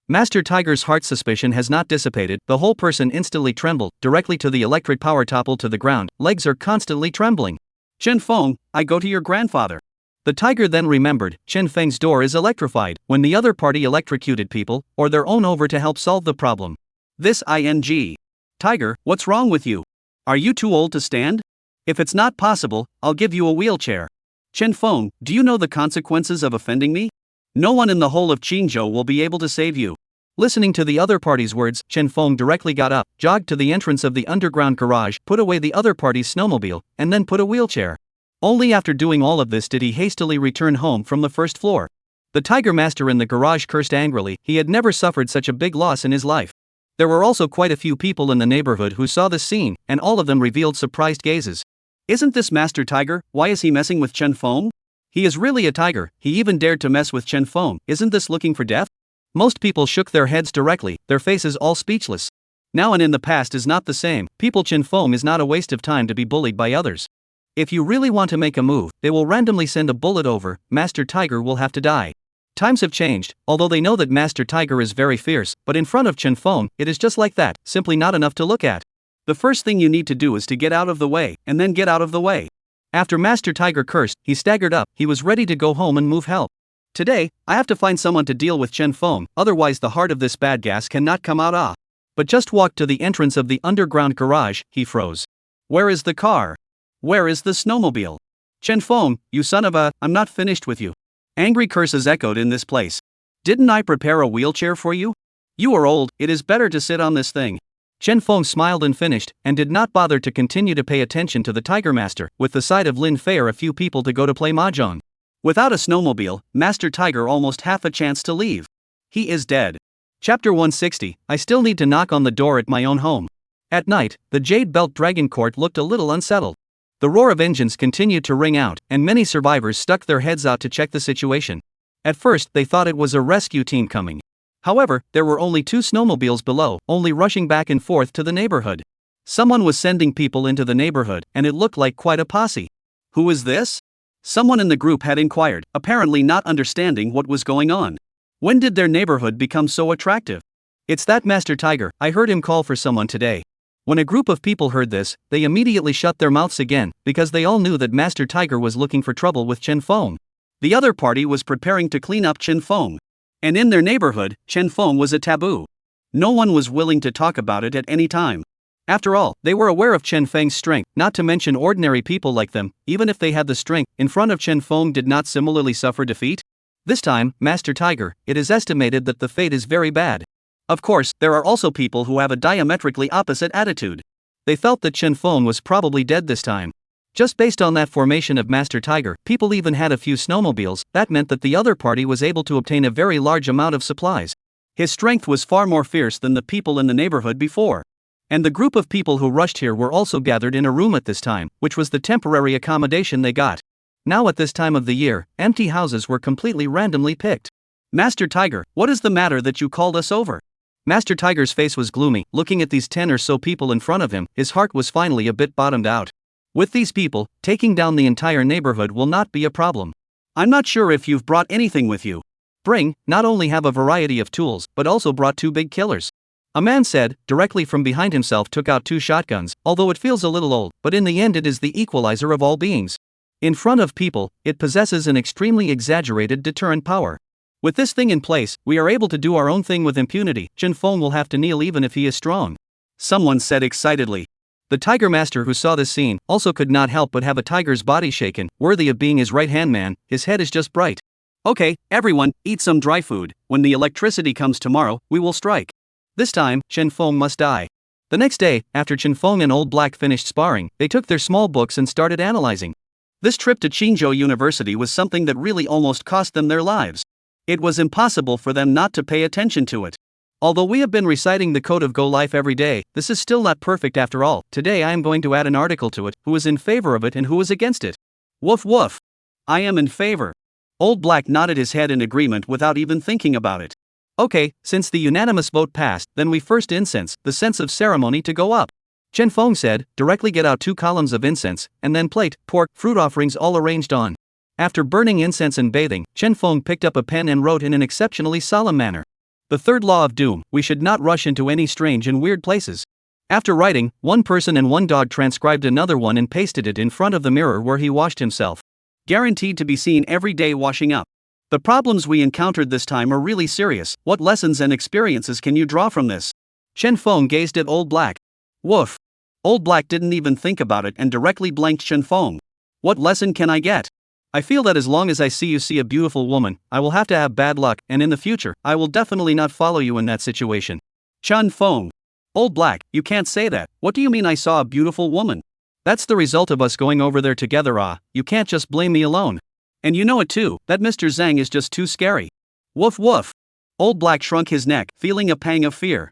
Master Tiger's heart suspicion has not dissipated. The whole person instantly trembled, directly to the electric power toppled to the ground. Legs are constantly trembling. Chen Feng, I go to your grandfather. The tiger then remembered, Chen Feng's door is electrified, when the other party electrocuted people, or their own over to help solve the problem. This ing. Tiger, what's wrong with you? Are you too old to stand? If it's not possible, I'll give you a wheelchair. Chen Feng, do you know the consequences of offending me? No one in the whole of Qingzhou will be able to save you. Listening to the other party's words, Chen Feng directly got up, jogged to the entrance of the underground garage, put away the other party's snowmobile, and then put a wheelchair. Only after doing all of this did he hastily return home from the first floor. The Tiger Master in the garage cursed angrily. He had never suffered such a big loss in his life. There were also quite a few people in the neighborhood who saw this scene, and all of them revealed surprised gazes. Isn't this Master Tiger? Why is he messing with Chen Feng? He is really a tiger, he even dared to mess with Chen Feng, isn't this looking for death? Most people shook their heads directly, their faces all speechless. Now and in the past is not the same, people. Chen Feng is not a waste of time to be bullied by others. If you really want to make a move, they will randomly send a bullet over, Master Tiger will have to die. Times have changed, although they know that Master Tiger is very fierce, but in front of Chen Feng, it is just like that, simply not enough to look at. The first thing you need to do is to get out of the way, and then get out of the way. After Master Tiger cursed, he staggered up, he was ready to go home and move help. Today, I have to find someone to deal with Chen Feng, otherwise the heart of this bad gas cannot come out. But just walked to the entrance of the underground garage, he froze. Where is the car? Where is the snowmobile? Chen Feng, you son of a, I'm not finished with you. Angry curses echoed in this place. Didn't I prepare a wheelchair for you? You are old, it is better to sit on this thing. Chen Feng smiled and finished, and did not bother to continue to pay attention to the Tiger Master, with the side of Lin Fei or a few people to go to play mahjong. Without a snowmobile, Master Tiger almost half a chance to leave. He is dead. Chapter 160, I still need to knock on the door at my own home. At night, the Jade Belt Dragon Court looked a little unsettled. The roar of engines continued to ring out, and many survivors stuck their heads out to check the situation. At first, they thought it was a rescue team coming. However, there were only 2 snowmobiles below, only rushing back and forth to the neighborhood. Someone was sending people into the neighborhood, and it looked like quite a posse. Who is this? Someone in the group had inquired, apparently not understanding what was going on. When did their neighborhood become so attractive? It's that Master Tiger, I heard him call for someone today. When a group of people heard this, they immediately shut their mouths again, because they all knew that Master Tiger was looking for trouble with Chen Feng. The other party was preparing to clean up Chen Feng. And in their neighborhood, Chen Feng was a taboo. No one was willing to talk about it at any time. After all, they were aware of Chen Feng's strength, not to mention ordinary people like them, even if they had the strength, in front of Chen Feng did not similarly suffer defeat. This time, Master Tiger, it is estimated that the fate is very bad. Of course, there are also people who have a diametrically opposite attitude. They felt that Chen Feng was probably dead this time. Just based on that formation of Master Tiger, people even had a few snowmobiles, that meant that the other party was able to obtain a very large amount of supplies. His strength was far more fierce than the people in the neighborhood before. And the group of people who rushed here were also gathered in a room at this time, which was the temporary accommodation they got. Now at this time of the year, empty houses were completely randomly picked. Master Tiger, what is the matter that you called us over? Master Tiger's face was gloomy, looking at these 10 or so people in front of him, his heart was finally a bit bottomed out. With these people, taking down the entire neighborhood will not be a problem. I'm not sure if you've brought anything with you. Bring, not only have a variety of tools, but also brought 2 big killers. A man said, directly from behind himself took out 2 shotguns, although it feels a little old, but in the end it is the equalizer of all beings. In front of people, it possesses an extremely exaggerated deterrent power. With this thing in place, we are able to do our own thing with impunity. Chen Feng will have to kneel even if he is strong. Someone said excitedly. The Tiger Master who saw this scene also could not help but have a tiger's body shaken, worthy of being his right-hand man, his head is just bright. Okay, everyone, eat some dry food, when the electricity comes tomorrow, we will strike. This time, Chen Feng must die. The next day, after Chen Feng and Old Black finished sparring, they took their small books and started analyzing. This trip to Qingzhou University was something that really almost cost them their lives. It was impossible for them not to pay attention to it. Although we have been reciting the Code of Go Life every day, this is still not perfect after all. Today I am going to add an article to it, who is in favor of it and who is against it. Woof woof. I am in favor. Old Black nodded his head in agreement without even thinking about it. Okay, since the unanimous vote passed, then we first incense, the sense of ceremony to go up. Chen Feng said, directly get out 2 columns of incense, and then plate, pork, fruit offerings all arranged on. After burning incense and bathing, Chen Feng picked up a pen and wrote in an exceptionally solemn manner. The 3rd law of doom, we should not rush into any strange and weird places. After writing, 1 person and 1 dog transcribed another one and pasted it in front of the mirror where he washed himself. Guaranteed to be seen every day washing up. The problems we encountered this time are really serious. What lessons and experiences can you draw from this? Chen Feng gazed at Old Black. Woof. Old Black didn't even think about it and directly blanked Chen Feng. What lesson can I get? I feel that as long as I see you see a beautiful woman, I will have to have bad luck, and in the future, I will definitely not follow you in that situation. Chen Feng. Old Black, you can't say that. What do you mean I saw a beautiful woman? That's the result of us going over there together. You can't just blame me alone. And you know it too, that Mr. Zhang is just too scary. Woof woof. Old Black shrunk his neck, feeling a pang of fear.